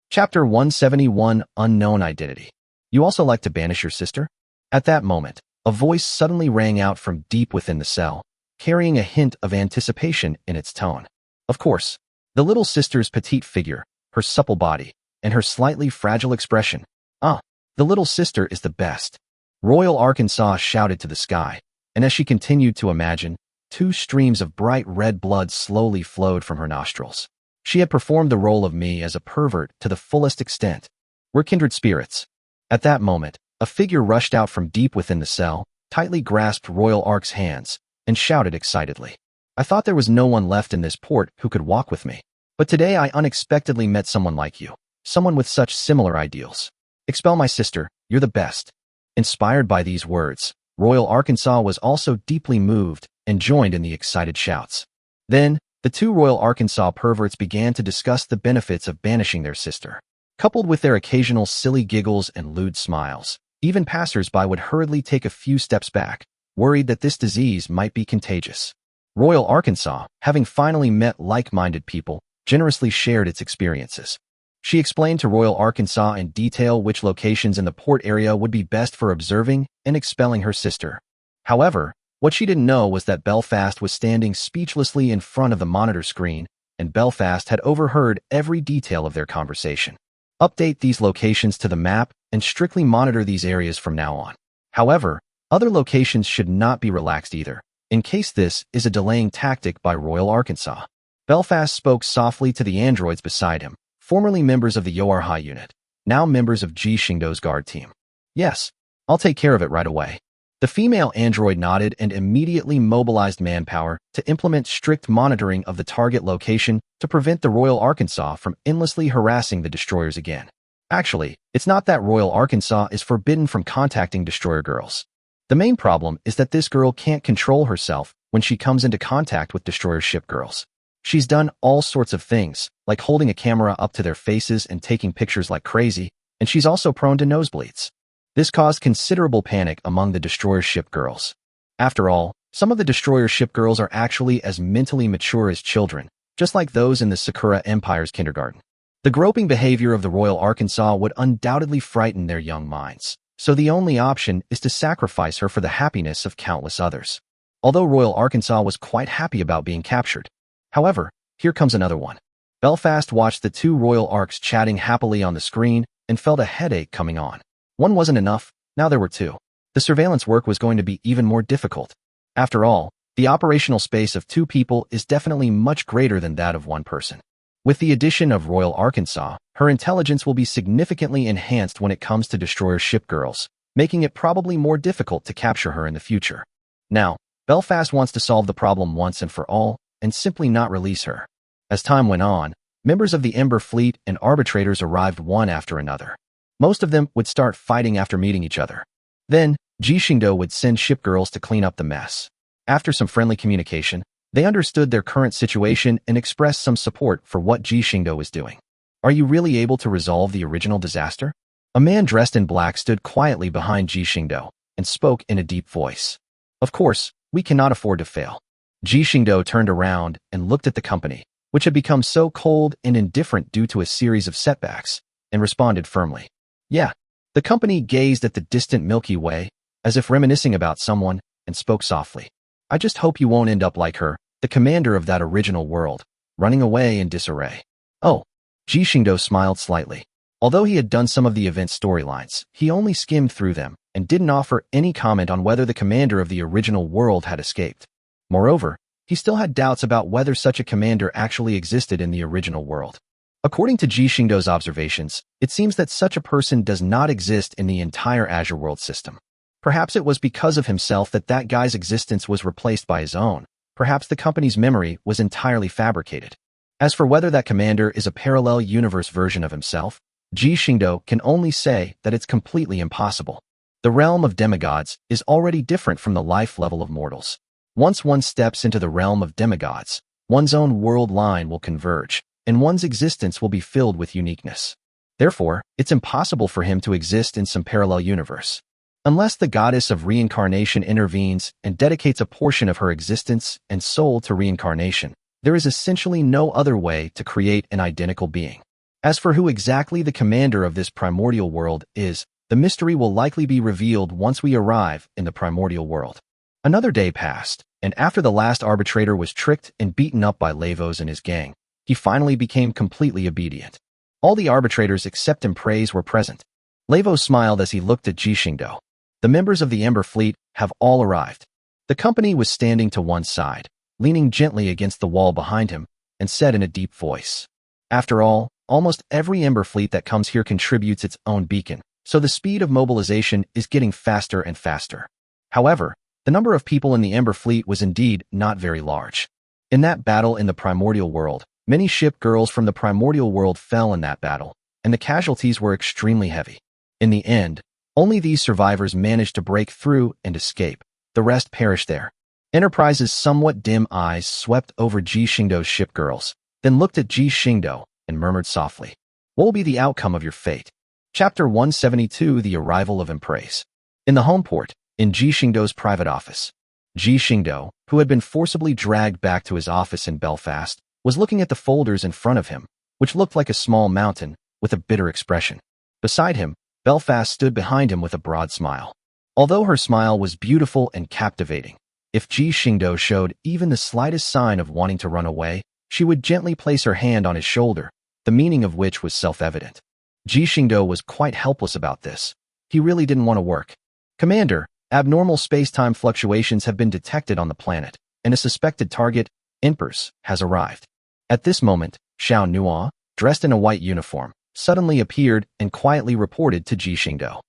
Speaker 1: Chapter 171, Unknown Identity. You also like to banish your sister? At that moment, a voice suddenly rang out from deep within the cell, carrying a hint of anticipation in its tone. Of course, the little sister's petite figure, her supple body, and her slightly fragile expression. The little sister is the best. Royal Arkansas shouted to the sky, and as she continued to imagine, 2 streams of bright red blood slowly flowed from her nostrils. She had performed the role of me as a pervert to the fullest extent. We're kindred spirits. At that moment, a figure rushed out from deep within the cell, tightly grasped Royal Ark's hands, and shouted excitedly. I thought there was no one left in this port who could walk with me. But today I unexpectedly met someone like you. Someone with such similar ideals. Expel my sister, you're the best. Inspired by these words, Royal Arkansas was also deeply moved and joined in the excited shouts. Then, the 2 Royal Arkansas perverts began to discuss the benefits of banishing their sister. Coupled with their occasional silly giggles and lewd smiles, even passers-by would hurriedly take a few steps back, worried that this disease might be contagious. Royal Arkansas, having finally met like-minded people, generously shared its experiences. She explained to Royal Arkansas in detail which locations in the port area would be best for observing and expelling her sister. However, what she didn't know was that Belfast was standing speechlessly in front of the monitor screen, and Belfast had overheard every detail of their conversation. Update these locations to the map and strictly monitor these areas from now on. However, other locations should not be relaxed either, in case this is a delaying tactic by Royal Arkansas. Belfast spoke softly to the androids beside him, formerly members of the Yoarhai unit, now members of Ji Xingdou's guard team. Yes, I'll take care of it right away. The female android nodded and immediately mobilized manpower to implement strict monitoring of the target location to prevent the Royal Arkansas from endlessly harassing the destroyers again. Actually, it's not that Royal Arkansas is forbidden from contacting destroyer girls. The main problem is that this girl can't control herself when she comes into contact with destroyer ship girls. She's done all sorts of things, like holding a camera up to their faces and taking pictures like crazy, and she's also prone to nosebleeds. This caused considerable panic among the destroyer ship girls. After all, some of the destroyer ship girls are actually as mentally mature as children, just like those in the Sakura Empire's kindergarten. The groping behavior of the Royal Arkansas would undoubtedly frighten their young minds, so the only option is to sacrifice her for the happiness of countless others. Although Royal Arkansas was quite happy about being captured. However, here comes another one. Belfast watched the 2 Royal Arcs chatting happily on the screen and felt a headache coming on. One wasn't enough, now there were 2. The surveillance work was going to be even more difficult. After all, the operational space of 2 people is definitely much greater than that of 1 person. With the addition of Royal Arkansas, her intelligence will be significantly enhanced when it comes to destroyer ship girls, making it probably more difficult to capture her in the future. Now, Belfast wants to solve the problem once and for all, and simply not release her. As time went on, members of the Ember Fleet and arbitrators arrived one after another. Most of them would start fighting after meeting each other. Then, Ji Xingdou would send shipgirls to clean up the mess. After some friendly communication, they understood their current situation and expressed some support for what Ji Xingdou was doing. Are you really able to resolve the original disaster? A man dressed in black stood quietly behind Ji Xingdou and spoke in a deep voice. Of course, we cannot afford to fail. Ji Xingdou turned around and looked at the company, which had become so cold and indifferent due to a series of setbacks, and responded firmly. Yeah. The company gazed at the distant Milky Way, as if reminiscing about someone, and spoke softly. I just hope you won't end up like her, the commander of that original world, running away in disarray. Oh. Ji Xingdou smiled slightly. Although he had done some of the event storylines, he only skimmed through them and didn't offer any comment on whether the commander of the original world had escaped. Moreover, he still had doubts about whether such a commander actually existed in the original world. According to Ji Xingdou's observations, it seems that such a person does not exist in the entire Azure World system. Perhaps it was because of himself that that guy's existence was replaced by his own. Perhaps the company's memory was entirely fabricated. As for whether that commander is a parallel universe version of himself, Ji Xingdou can only say that it's completely impossible. The realm of demigods is already different from the life level of mortals. Once one steps into the realm of demigods, one's own world line will converge, and one's existence will be filled with uniqueness. Therefore, it's impossible for him to exist in some parallel universe. Unless the goddess of reincarnation intervenes and dedicates a portion of her existence and soul to reincarnation, there is essentially no other way to create an identical being. As for who exactly the commander of this primordial world is, the mystery will likely be revealed once we arrive in the primordial world. Another day passed, and after the last arbitrator was tricked and beaten up by Lavos and his gang, he finally became completely obedient. All the arbitrators except Emprase were present. Lavos smiled as he looked at Ji Xingdou. The members of the Ember Fleet have all arrived. The company was standing to one side, leaning gently against the wall behind him, and said in a deep voice, After all, almost every Ember Fleet that comes here contributes its own beacon, so the speed of mobilization is getting faster and faster. However, the number of people in the Ember Fleet was indeed not very large. In that battle in the primordial world, many ship girls from the primordial world fell in that battle, and the casualties were extremely heavy. In the end, only these survivors managed to break through and escape. The rest perished there. Enterprise's somewhat dim eyes swept over Ji Xingdou's ship girls, then looked at Ji Xingdou and murmured softly, What will be the outcome of your fate? Chapter 172 The Arrival of Emprase. In the home port, in Ji Xingdou's private office, Ji Xingdou, who had been forcibly dragged back to his office in Belfast, was looking at the folders in front of him, which looked like a small mountain, with a bitter expression. Beside him, Belfast stood behind him with a broad smile. Although her smile was beautiful and captivating, if Ji Xingdou showed even the slightest sign of wanting to run away, she would gently place her hand on his shoulder, the meaning of which was self-evident. Ji Xingdou was quite helpless about this. He really didn't want to work. Commander, abnormal space-time fluctuations have been detected on the planet, and a suspected target, Emprase, has arrived. At this moment, Xiao Nuo, dressed in a white uniform, suddenly appeared and quietly reported to Ji Xingdou.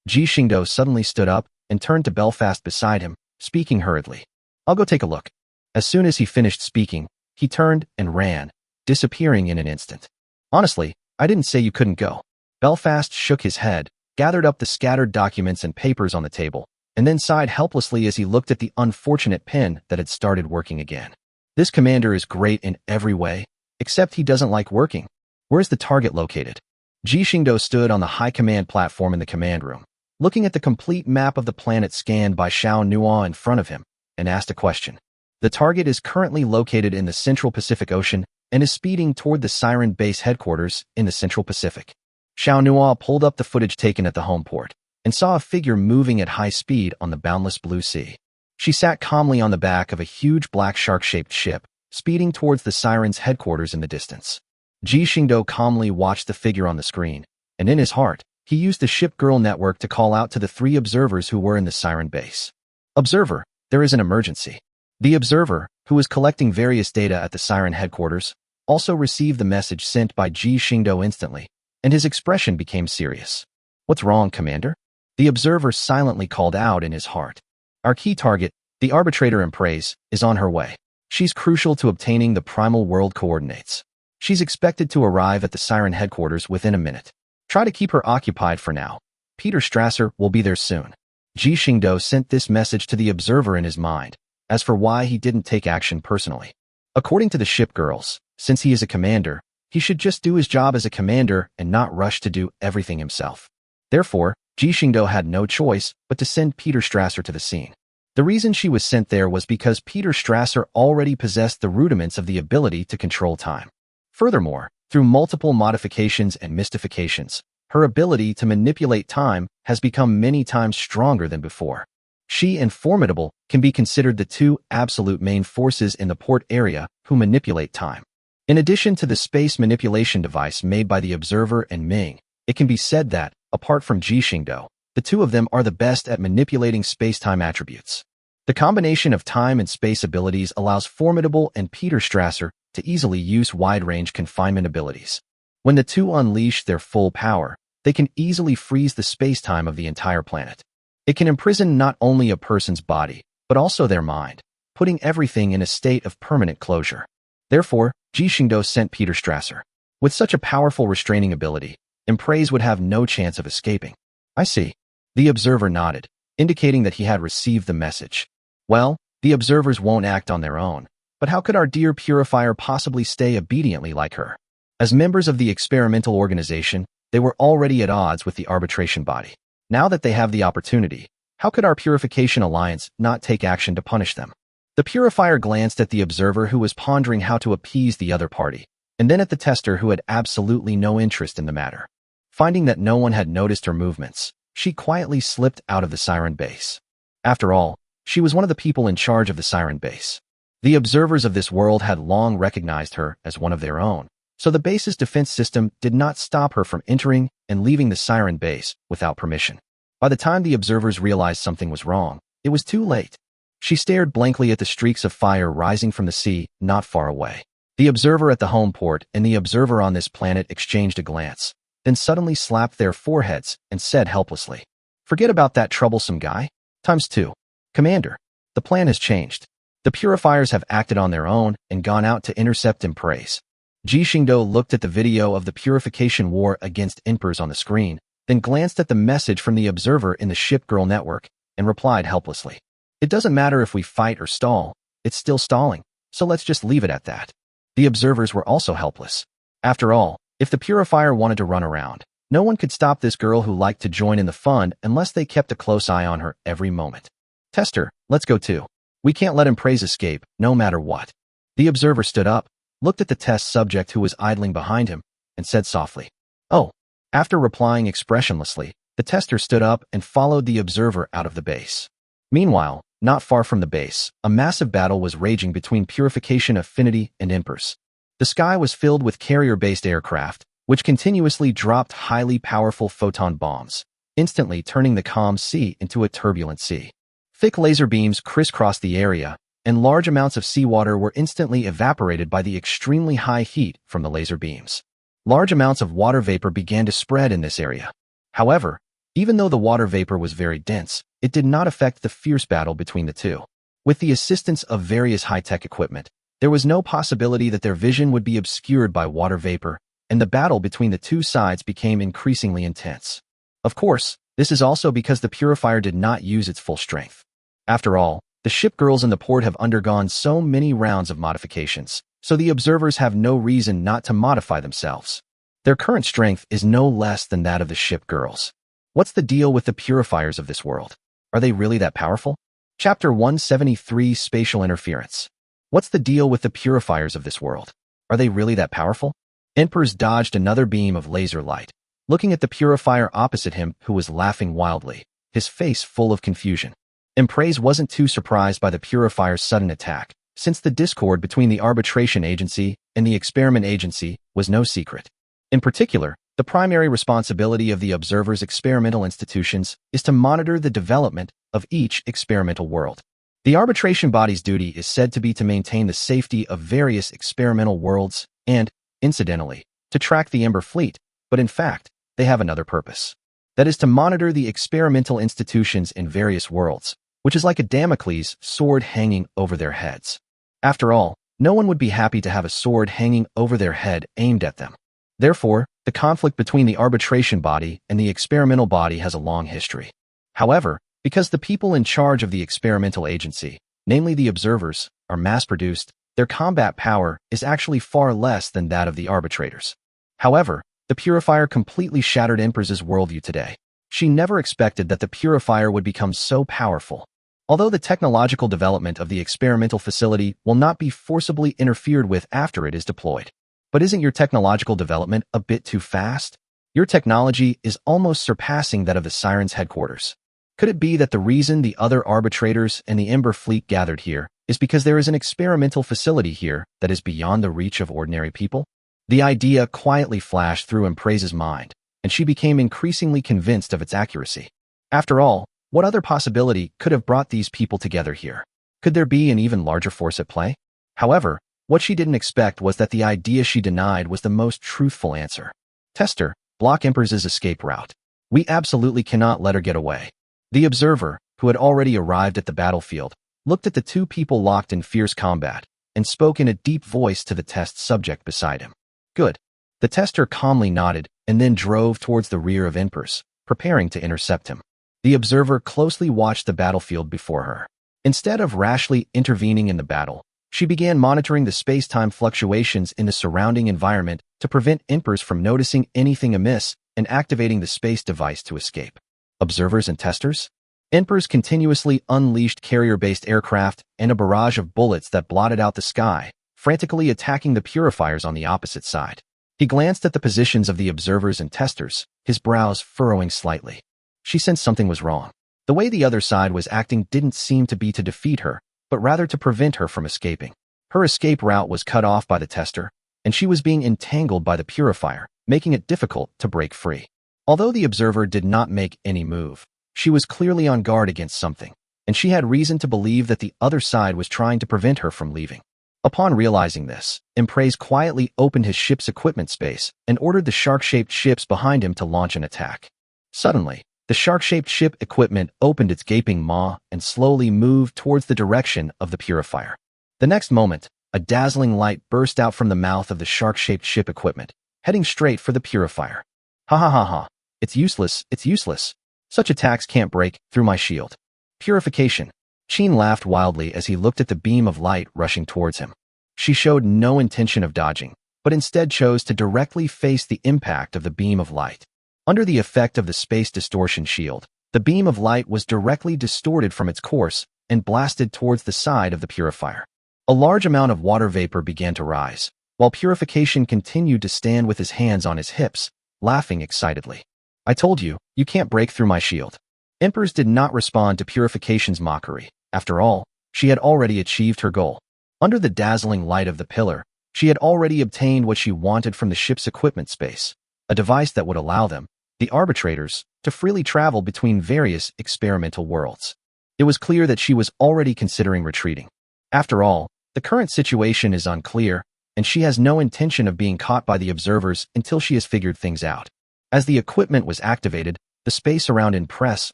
Speaker 1: Ji Xingdou suddenly stood up and turned to Belfast beside him, speaking hurriedly. I'll go take a look. As soon as he finished speaking, he turned and ran, disappearing in an instant. Honestly, I didn't say you couldn't go. Belfast shook his head, gathered up the scattered documents and papers on the table, and then sighed helplessly as he looked at the unfortunate pen that had started working again. This commander is great in every way, except he doesn't like working. Where's the target located? Ji Xingdou stood on the high command platform in the command room, looking at the complete map of the planet scanned by Xiao Nuo in front of him, and asked a question. The target is currently located in the Central Pacific Ocean and is speeding toward the Siren Base headquarters in the Central Pacific. Xiao Nuo pulled up the footage taken at the home port and saw a figure moving at high speed on the boundless blue sea. She sat calmly on the back of a huge black shark-shaped ship, speeding towards the Siren's headquarters in the distance. Ji Xingdou calmly watched the figure on the screen, and in his heart, he used the Shipgirl network to call out to the 3 observers who were in the Siren base. Observer, there is an emergency. The observer, who was collecting various data at the Siren headquarters, also received the message sent by Ji Xingdou instantly, and his expression became serious. What's wrong, Commander? The observer silently called out in his heart. Our key target, the arbitrator Emprase, is on her way. She's crucial to obtaining the primal world coordinates. She's expected to arrive at the Siren headquarters within a minute. Try to keep her occupied for now. Peter Strasser will be there soon. Ji Xingdou sent this message to the observer in his mind. As for why he didn't take action personally. According to the Shipgirls, since he is a commander, he should just do his job as a commander and not rush to do everything himself. Therefore, Ji Xingdou had no choice but to send Peter Strasser to the scene. The reason she was sent there was because Peter Strasser already possessed the rudiments of the ability to control time. Furthermore, through multiple modifications and mystifications, her ability to manipulate time has become many times stronger than before. She and Formidable can be considered the two absolute main forces in the port area who manipulate time. In addition to the space manipulation device made by the Observer and Ming, it can be said that, apart from Ji Xingdou, the two of them are the best at manipulating space-time attributes. The combination of time and space abilities allows Formidable and Peter Strasser to easily use wide-range confinement abilities. When the two unleash their full power, they can easily freeze the space-time of the entire planet. It can imprison not only a person's body, but also their mind, putting everything in a state of permanent closure. Therefore, Ji Xingdou sent Peter Strasser. With such a powerful restraining ability, Emprase would have no chance of escaping. I see. The observer nodded, indicating that he had received the message. Well, the observers won't act on their own, but how could our dear purifier possibly stay obediently like her? As members of the experimental organization, they were already at odds with the arbitration body. Now that they have the opportunity, how could our Purification Alliance not take action to punish them? The purifier glanced at the observer who was pondering how to appease the other party, and then at the tester who had absolutely no interest in the matter. Finding that no one had noticed her movements, she quietly slipped out of the Siren base. After all, she was one of the people in charge of the Siren base. The observers of this world had long recognized her as one of their own, so the base's defense system did not stop her from entering and leaving the Siren base without permission. By the time the observers realized something was wrong, it was too late. She stared blankly at the streaks of fire rising from the sea not far away. The observer at the home port and the observer on this planet exchanged a glance, then suddenly slapped their foreheads and said helplessly, "Forget about that troublesome guy. ×2. Commander, the plan has changed. The purifiers have acted on their own and gone out to intercept Emprase." Ji Xingdou looked at the video of the purification war against Emprase on the screen, then glanced at the message from the observer in the Shipgirl network and replied helplessly, "It doesn't matter if we fight or stall, it's still stalling, so let's just leave it at that." The observers were also helpless. After all, if the purifier wanted to run around, no one could stop this girl who liked to join in the fun unless they kept a close eye on her every moment. "Tester, let's go too. We can't let Emprase escape, no matter what." The observer stood up, looked at the test subject who was idling behind him, and said softly, "Oh." After replying expressionlessly, the tester stood up and followed the observer out of the base. Meanwhile, not far from the base, a massive battle was raging between Purification Affinity and Emprase. The sky was filled with carrier-based aircraft, which continuously dropped highly powerful photon bombs, instantly turning the calm sea into a turbulent sea. Thick laser beams crisscrossed the area, and large amounts of seawater were instantly evaporated by the extremely high heat from the laser beams. Large amounts of water vapor began to spread in this area. However, even though the water vapor was very dense, it did not affect the fierce battle between the two. With the assistance of various high-tech equipment, there was no possibility that their vision would be obscured by water vapor, and the battle between the two sides became increasingly intense. Of course, this is also because the purifier did not use its full strength. After all, the shipgirls in the port have undergone so many rounds of modifications, so the observers have no reason not to modify themselves. Their current strength is no less than that of the shipgirls. What's the deal with the purifiers of this world? Are they really that powerful? Chapter 173 Spatial Interference. What's the deal with the purifiers of this world? Are they really that powerful? Emprase dodged another beam of laser light, looking at the purifier opposite him who was laughing wildly, his face full of confusion. Emprase wasn't too surprised by the purifier's sudden attack, since the discord between the arbitration agency and the experiment agency was no secret. In particular, the primary responsibility of the observer's experimental institutions is to monitor the development of each experimental world. The arbitration body's duty is said to be to maintain the safety of various experimental worlds and, incidentally, to track the Ember fleet, but in fact, they have another purpose. That is to monitor the experimental institutions in various worlds, which is like a Damocles sword hanging over their heads. After all, no one would be happy to have a sword hanging over their head aimed at them. Therefore, the conflict between the arbitration body and the experimental body has a long history. However, Because the people in charge of the experimental agency, namely the observers, are mass-produced, their combat power is actually far less than that of the arbitrators. However, the purifier completely shattered Empress's worldview today. She never expected that the purifier would become so powerful. Although the technological development of the experimental facility will not be forcibly interfered with after it is deployed. But isn't your technological development a bit too fast? Your technology is almost surpassing that of the Siren's headquarters. Could it be that the reason the other arbitrators and the Ember fleet gathered here is because there is an experimental facility here that is beyond the reach of ordinary people? The idea quietly flashed through Empress's mind, and she became increasingly convinced of its accuracy. After all, what other possibility could have brought these people together here? Could there be an even larger force at play? However, what she didn't expect was that the idea she denied was the most truthful answer. Tester, block Empress's escape route. We absolutely cannot let her get away. The observer, who had already arrived at the battlefield, looked at the two people locked in fierce combat and spoke in a deep voice to the test subject beside him. Good. The tester calmly nodded and then drove towards the rear of Empress, preparing to intercept him. The observer closely watched the battlefield before her. Instead of rashly intervening in the battle, she began monitoring the space-time fluctuations in the surrounding environment to prevent Empress from noticing anything amiss and activating the space device to escape. Observers and testers? Empress continuously unleashed carrier-based aircraft and a barrage of bullets that blotted out the sky, frantically attacking the purifiers on the opposite side. He glanced at the positions of the observers and testers, his brows furrowing slightly. She sensed something was wrong. The way the other side was acting didn't seem to be to defeat her, but rather to prevent her from escaping. Her escape route was cut off by the tester, and she was being entangled by the purifier, making it difficult to break free. Although the observer did not make any move, she was clearly on guard against something, and she had reason to believe that the other side was trying to prevent her from leaving. Upon realizing this, Empress quietly opened his ship's equipment space and ordered the shark-shaped ships behind him to launch an attack. Suddenly, the shark-shaped ship equipment opened its gaping maw and slowly moved towards the direction of the purifier. The next moment, a dazzling light burst out from the mouth of the shark-shaped ship equipment, heading straight for the purifier. Ha ha ha ha. It's useless, it's useless. Such attacks can't break through my shield. Purification. Qin laughed wildly as he looked at the beam of light rushing towards him. She showed no intention of dodging, but instead chose to directly face the impact of the beam of light. Under the effect of the space distortion shield, the beam of light was directly distorted from its course and blasted towards the side of the purifier. A large amount of water vapor began to rise, while Purification continued to stand with his hands on his hips, laughing excitedly. I told you, you can't break through my shield. Empress did not respond to Purification's mockery. After all, she had already achieved her goal. Under the dazzling light of the pillar, she had already obtained what she wanted from the ship's equipment space, a device that would allow them, the arbitrators, to freely travel between various experimental worlds. It was clear that she was already considering retreating. After all, the current situation is unclear, and she has no intention of being caught by the observers until she has figured things out. As the equipment was activated, the space around Empress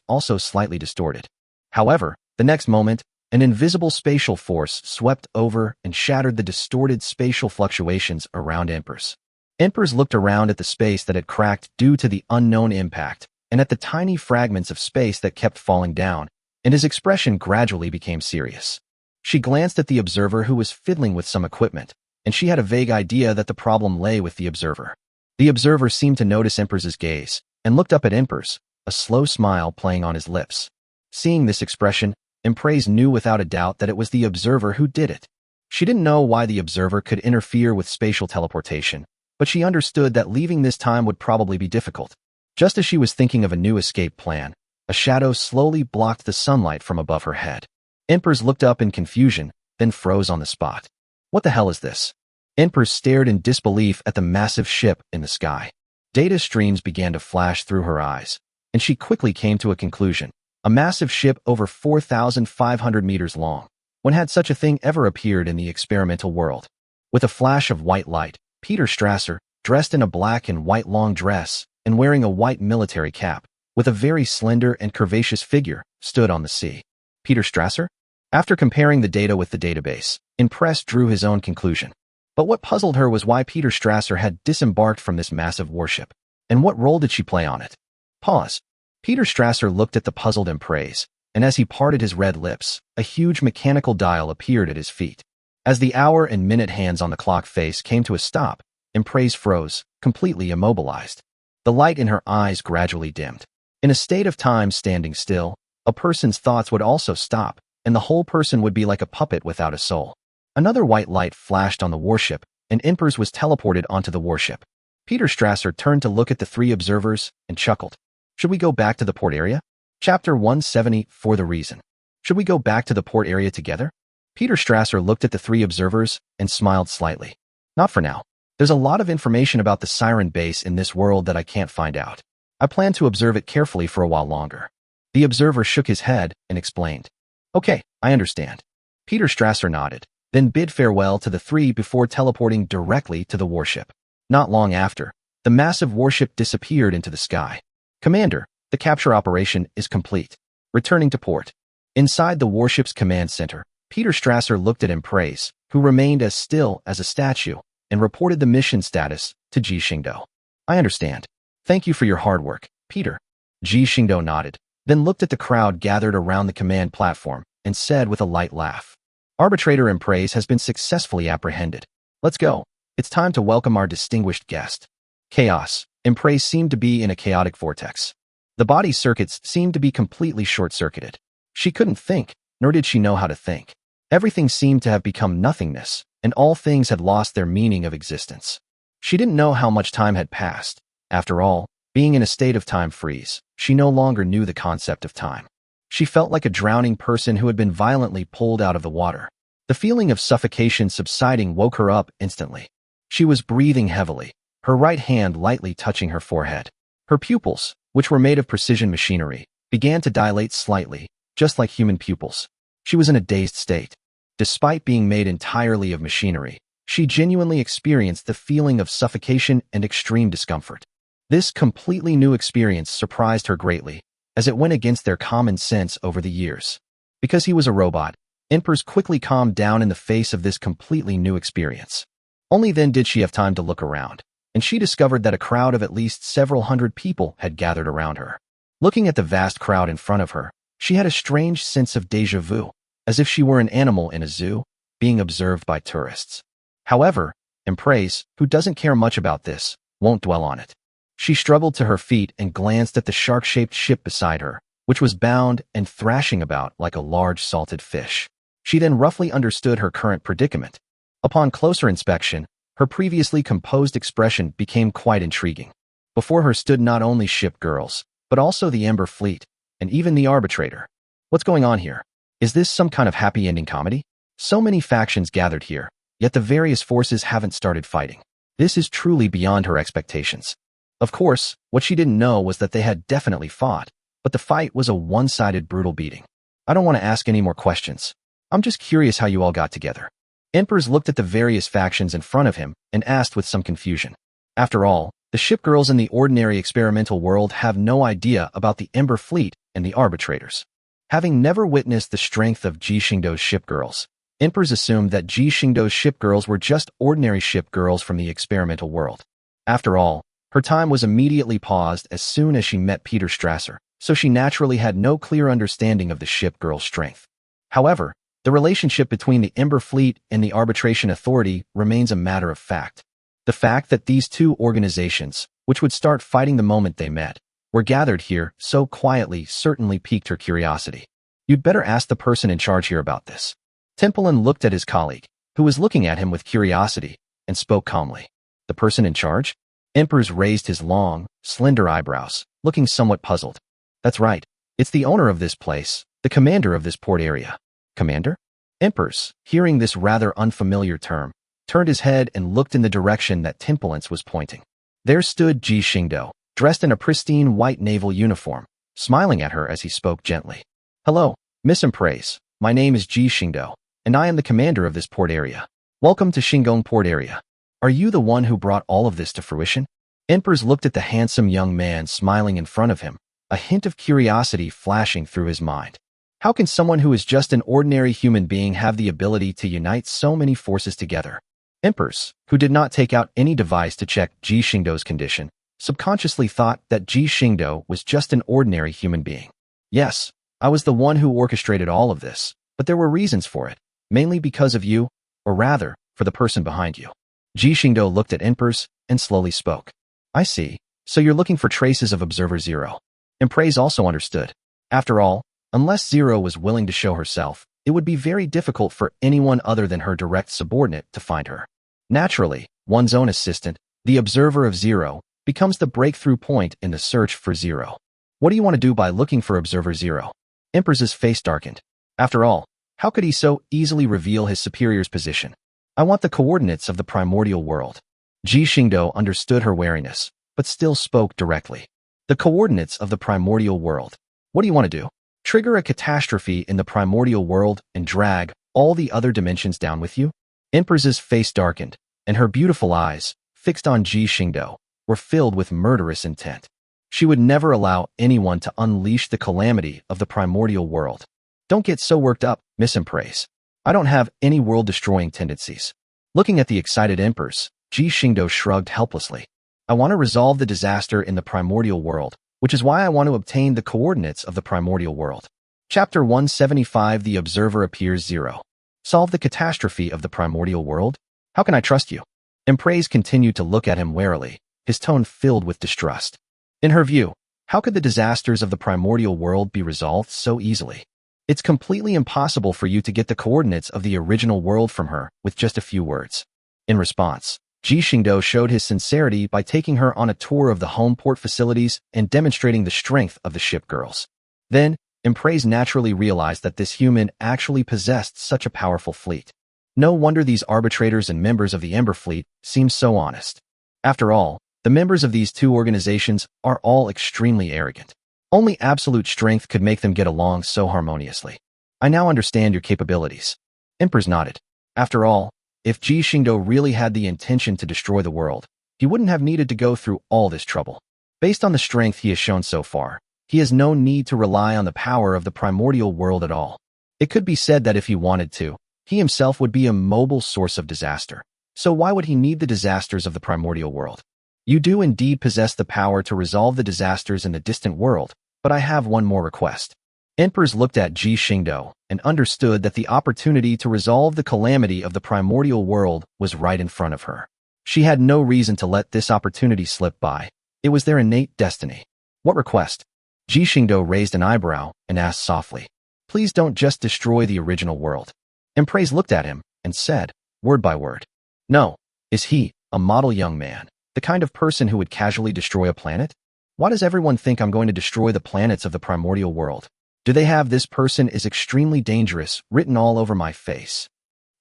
Speaker 1: also slightly distorted. However, the next moment, an invisible spatial force swept over and shattered the distorted spatial fluctuations around Empress. Empress looked around at the space that had cracked due to the unknown impact, and at the tiny fragments of space that kept falling down, and his expression gradually became serious. She glanced at the observer who was fiddling with some equipment, and she had a vague idea that the problem lay with the observer. The observer seemed to notice Empress's gaze, and looked up at Empress, a slow smile playing on his lips. Seeing this expression, Empress knew without a doubt that it was the observer who did it. She didn't know why the observer could interfere with spatial teleportation, but she understood that leaving this time would probably be difficult. Just as she was thinking of a new escape plan, a shadow slowly blocked the sunlight from above her head. Empress looked up in confusion, then froze on the spot. What the hell is this? Empress stared in disbelief at the massive ship in the sky. Data streams began to flash through her eyes, and she quickly came to a conclusion. A massive ship over 4,500 meters long. When had such a thing ever appeared in the experimental world? With a flash of white light, Peter Strasser, dressed in a black and white long dress and wearing a white military cap, with a very slender and curvaceous figure, stood on the sea. Peter Strasser? After comparing the data with the database, Empress drew his own conclusion. But what puzzled her was why Peter Strasser had disembarked from this massive warship, and what role did she play on it? Pause. Peter Strasser looked at the puzzled Empress, and as he parted his red lips, a huge mechanical dial appeared at his feet. As the hour and minute hands on the clock face came to a stop, Empress froze, completely immobilized. The light in her eyes gradually dimmed. In a state of time standing still, a person's thoughts would also stop, and the whole person would be like a puppet without a soul. Another white light flashed on the warship, and Empress was teleported onto the warship. Peter Strasser turned to look at the three observers and chuckled. Should we go back to the port area? Chapter 170, For the Reason. Should we go back to the port area together? Peter Strasser looked at the three observers and smiled slightly. Not for now. There's a lot of information about the Siren base in this world that I can't find out. I plan to observe it carefully for a while longer. The observer shook his head and explained. Okay, I understand. Peter Strasser nodded, then bid farewell to the three before teleporting directly to the warship. Not long after, the massive warship disappeared into the sky. Commander, the capture operation is complete. Returning to port. Inside the warship's command center, Peter Strasser looked at Empress, who remained as still as a statue, and reported the mission status to Ji Xingdou. I understand. Thank you for your hard work, Peter. Ji Xingdou nodded, then looked at the crowd gathered around the command platform and said with a light laugh. Arbitrator Empress has been successfully apprehended. Let's go. It's time to welcome our distinguished guest. Chaos. Empress seemed to be in a chaotic vortex. The body circuits seemed to be completely short-circuited. She couldn't think, nor did she know how to think. Everything seemed to have become nothingness, and all things had lost their meaning of existence. She didn't know how much time had passed. After all, being in a state of time freeze, she no longer knew the concept of time. She felt like a drowning person who had been violently pulled out of the water. The feeling of suffocation subsiding woke her up instantly. She was breathing heavily, her right hand lightly touching her forehead. Her pupils, which were made of precision machinery, began to dilate slightly, just like human pupils. She was in a dazed state. Despite being made entirely of machinery, she genuinely experienced the feeling of suffocation and extreme discomfort. This completely new experience surprised her greatly, as it went against their common sense over the years. Because he was a robot, Empress quickly calmed down in the face of this completely new experience. Only then did she have time to look around, and she discovered that a crowd of at least several hundred people had gathered around her. Looking at the vast crowd in front of her, she had a strange sense of déjà vu, as if she were an animal in a zoo, being observed by tourists. However, Empress, who doesn't care much about this, won't dwell on it. She struggled to her feet and glanced at the shark-shaped ship beside her, which was bound and thrashing about like a large salted fish. She then roughly understood her current predicament. Upon closer inspection, her previously composed expression became quite intriguing. Before her stood not only ship girls, but also the Ember Fleet, and even the Arbitrator. What's going on here? Is this some kind of happy ending comedy? So many factions gathered here, yet the various forces haven't started fighting. This is truly beyond her expectations. Of course, what she didn't know was that they had definitely fought, but the fight was a one-sided brutal beating. I don't want to ask any more questions. I'm just curious how you all got together. Emperors looked at the various factions in front of him and asked with some confusion. After all, the shipgirls in the ordinary experimental world have no idea about the Ember Fleet and the Arbitrators. Having never witnessed the strength of Ji Xingdou's shipgirls, Emperors assumed that Ji Xingdou's shipgirls were just ordinary shipgirls from the experimental world. After all, her time was immediately paused as soon as she met Peter Strasser, so she naturally had no clear understanding of the shipgirl's strength. However, the relationship between the Ember Fleet and the Arbitration Authority remains a matter of fact. The fact that these two organizations, which would start fighting the moment they met, were gathered here so quietly certainly piqued her curiosity. You'd better ask the person in charge here about this. Templeton looked at his colleague, who was looking at him with curiosity, and spoke calmly. The person in charge? Emperors raised his long, slender eyebrows, looking somewhat puzzled. That's right. It's the owner of this place, the commander of this port area. Commander? Emperors, hearing this rather unfamiliar term, turned his head and looked in the direction that Templeton was pointing. There stood Ji Xingdou, dressed in a pristine white naval uniform, smiling at her as he spoke gently. Hello, Miss Empress. My name is Ji Xingdou, and I am the commander of this port area. Welcome to Xingdou Port Area. Are you the one who brought all of this to fruition? Emperors looked at the handsome young man smiling in front of him, a hint of curiosity flashing through his mind. How can someone who is just an ordinary human being have the ability to unite so many forces together? Emperors, who did not take out any device to check Ji Xingdou's condition, subconsciously thought that Ji Xingdou was just an ordinary human being. Yes, I was the one who orchestrated all of this, but there were reasons for it, mainly because of you, or rather, for the person behind you. Ji Xingdou looked at Empress and slowly spoke. I see. So you're looking for traces of Observer Zero. Empress also understood. After all, unless Zero was willing to show herself, it would be very difficult for anyone other than her direct subordinate to find her. Naturally, one's own assistant, the observer of Zero, becomes the breakthrough point in the search for Zero. What do you want to do by looking for Observer Zero? Empress's face darkened. After all, how could he so easily reveal his superior's position? I want the coordinates of the primordial world. Ji Xingdou understood her wariness, but still spoke directly. The coordinates of the primordial world. What do you want to do? Trigger a catastrophe in the primordial world and drag all the other dimensions down with you? Empress's face darkened, and her beautiful eyes, fixed on Ji Xingdou, were filled with murderous intent. She would never allow anyone to unleash the calamity of the primordial world. Don't get so worked up, Miss Empress. I don't have any world-destroying tendencies. Looking at the excited Empress, Ji Xingdou shrugged helplessly. I want to resolve the disaster in the primordial world, which is why I want to obtain the coordinates of the primordial world. Chapter 175 The Observer Appears Zero. Solve the catastrophe of the primordial world? How can I trust you? Empress continued to look at him warily, his tone filled with distrust. In her view, how could the disasters of the primordial world be resolved so easily? It's completely impossible for you to get the coordinates of the original world from her with just a few words. In response, Ji Xingdou showed his sincerity by taking her on a tour of the home port facilities and demonstrating the strength of the Shipgirls. Then, Empress naturally realized that this human actually possessed such a powerful fleet. No wonder these arbitrators and members of the Ember Fleet seem so honest. After all, the members of these two organizations are all extremely arrogant. Only absolute strength could make them get along so harmoniously. I now understand your capabilities. Empress nodded. After all, if Ji Xingdou really had the intention to destroy the world, he wouldn't have needed to go through all this trouble. Based on the strength he has shown so far, he has no need to rely on the power of the primordial world at all. It could be said that if he wanted to, he himself would be a mobile source of disaster. So why would he need the disasters of the primordial world? You do indeed possess the power to resolve the disasters in the distant world, but I have one more request. Empress looked at Ji Xingdou and understood that the opportunity to resolve the calamity of the primordial world was right in front of her. She had no reason to let this opportunity slip by. It was their innate destiny. What request? Ji Xingdou raised an eyebrow and asked softly. Please don't just destroy the original world. Empress looked at him and said, word by word. No. Is he, a model young man, the kind of person who would casually destroy a planet? Why does everyone think I'm going to destroy the planets of the primordial world? Do they have "this person is extremely dangerous" written all over my face?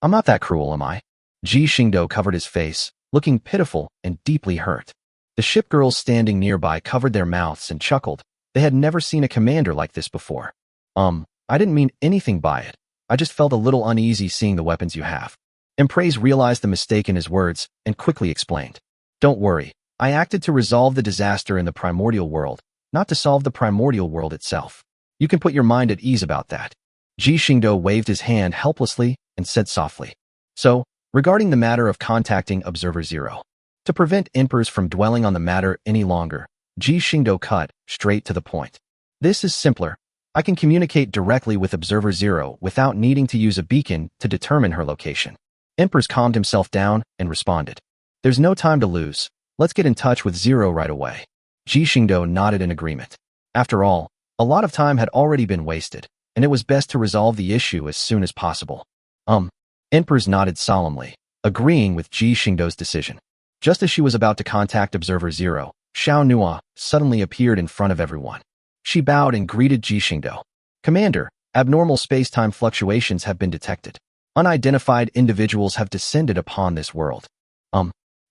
Speaker 1: I'm not that cruel, am I? Ji Xingdou covered his face, looking pitiful and deeply hurt. The shipgirls standing nearby covered their mouths and chuckled. They had never seen a commander like this before. I didn't mean anything by it. I just felt a little uneasy seeing the weapons you have. Empress realized the mistake in his words and quickly explained. Don't worry. I acted to resolve the disaster in the primordial world, not to solve the primordial world itself. You can put your mind at ease about that. Ji Xingdou waved his hand helplessly and said softly. So, regarding the matter of contacting Observer Zero. To prevent Empress from dwelling on the matter any longer, Ji Xingdou cut straight to the point. This is simpler. I can communicate directly with Observer Zero without needing to use a beacon to determine her location. Empress calmed himself down and responded. There's no time to lose. Let's get in touch with Zero right away. Ji Xingdou nodded in agreement. After all, a lot of time had already been wasted, and it was best to resolve the issue as soon as possible. Empress nodded solemnly, agreeing with Ji Xingdou's decision. Just as she was about to contact Observer Zero, Xiaonua suddenly appeared in front of everyone. She bowed and greeted Ji Xingdou. Commander, abnormal space-time fluctuations have been detected. Unidentified individuals have descended upon this world.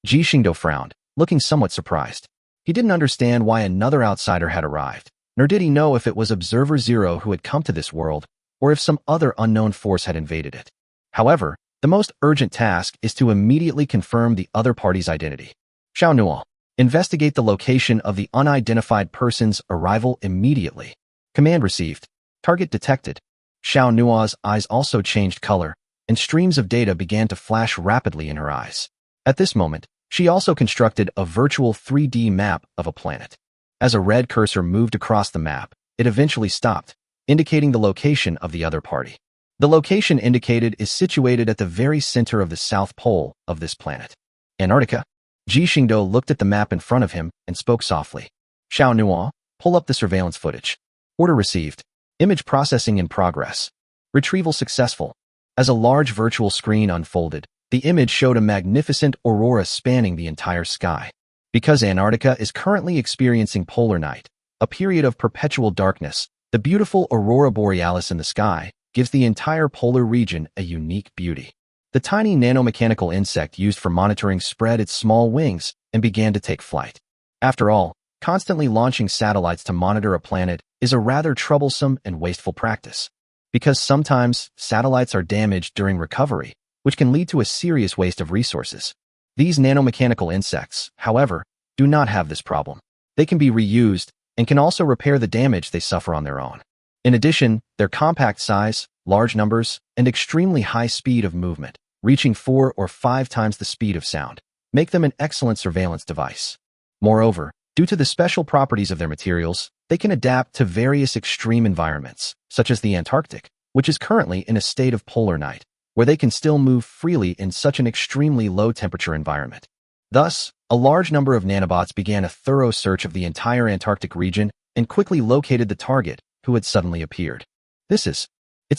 Speaker 1: Ji Xingdou frowned, looking somewhat surprised. He didn't understand why another outsider had arrived, nor did he know if it was Observer Zero who had come to this world, or if some other unknown force had invaded it. However, the most urgent task is to immediately confirm the other party's identity. Xiaonua, investigate the location of the unidentified person's arrival immediately. Command received. Target detected. Xiaonua's eyes also changed color, and streams of data began to flash rapidly in her eyes. At this moment, she also constructed a virtual 3D map of a planet. As a red cursor moved across the map, it eventually stopped, indicating the location of the other party. The location indicated is situated at the very center of the South Pole of this planet. Antarctica? Ji Xingdou looked at the map in front of him and spoke softly. Xiao Nuo, pull up the surveillance footage. Order received. Image processing in progress. Retrieval successful. As a large virtual screen unfolded, the image showed a magnificent aurora spanning the entire sky. Because Antarctica is currently experiencing polar night, a period of perpetual darkness, the beautiful aurora borealis in the sky gives the entire polar region a unique beauty. The tiny nanomechanical insect used for monitoring spread its small wings and began to take flight. After all, constantly launching satellites to monitor a planet is a rather troublesome and wasteful practice. Because sometimes satellites are damaged during recovery, which can lead to a serious waste of resources. These nanomechanical insects, however, do not have this problem. They can be reused and can also repair the damage they suffer on their own. In addition, their compact size, large numbers, and extremely high speed of movement, reaching 4 or 5 times the speed of sound, make them an excellent surveillance device. Moreover, due to the special properties of their materials, they can adapt to various extreme environments, such as the Antarctic, which is currently in a state of polar night, where they can still move freely in such an extremely low-temperature environment. Thus, a large number of nanobots began a thorough search of the entire Antarctic region and quickly located the target who had suddenly appeared. It's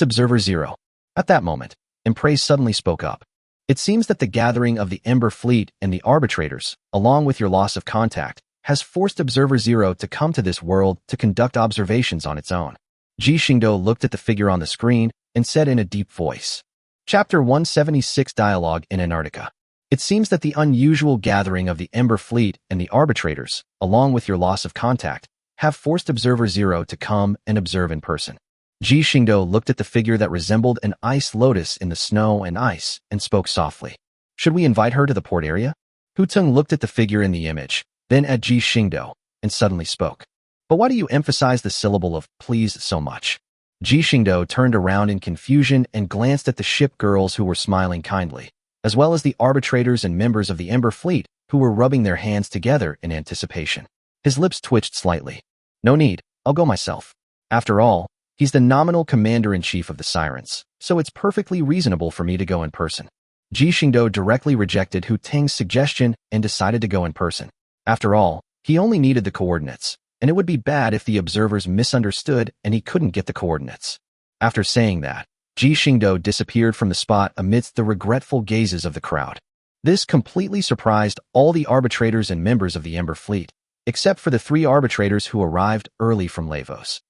Speaker 1: Observer Zero. At that moment, Empress suddenly spoke up. It seems that the gathering of the Ember Fleet and the arbitrators, along with your loss of contact, has forced Observer Zero to come to this world to conduct observations on its own. Ji Xingdou looked at the figure on the screen and said in a deep voice. Chapter 176 Dialogue in Antarctica. It seems that the unusual gathering of the Ember Fleet and the arbitrators, along with your loss of contact, have forced Observer Zero to come and observe in person. Ji Xingdou looked at the figure that resembled an ice lotus in the snow and ice and spoke softly. Should we invite her to the port area? Hu Tung looked at the figure in the image, then at Ji Xingdou, and suddenly spoke. But why do you emphasize the syllable of please so much? Ji Xingdou turned around in confusion and glanced at the ship girls who were smiling kindly, as well as the arbitrators and members of the Ember Fleet who were rubbing their hands together in anticipation. His lips twitched slightly. No need, I'll go myself. After all, he's the nominal commander-in-chief of the Sirens, so it's perfectly reasonable for me to go in person. Ji Xingdou directly rejected Hu Ting's suggestion and decided to go in person. After all, he only needed the coordinates, and it would be bad if the observers misunderstood and he couldn't get the coordinates. After saying that, Ji Xingdou disappeared from the spot amidst the regretful gazes of the crowd. This completely surprised all the arbitrators and members of the Ember Fleet, except for the 3 arbitrators who arrived early from Lavos.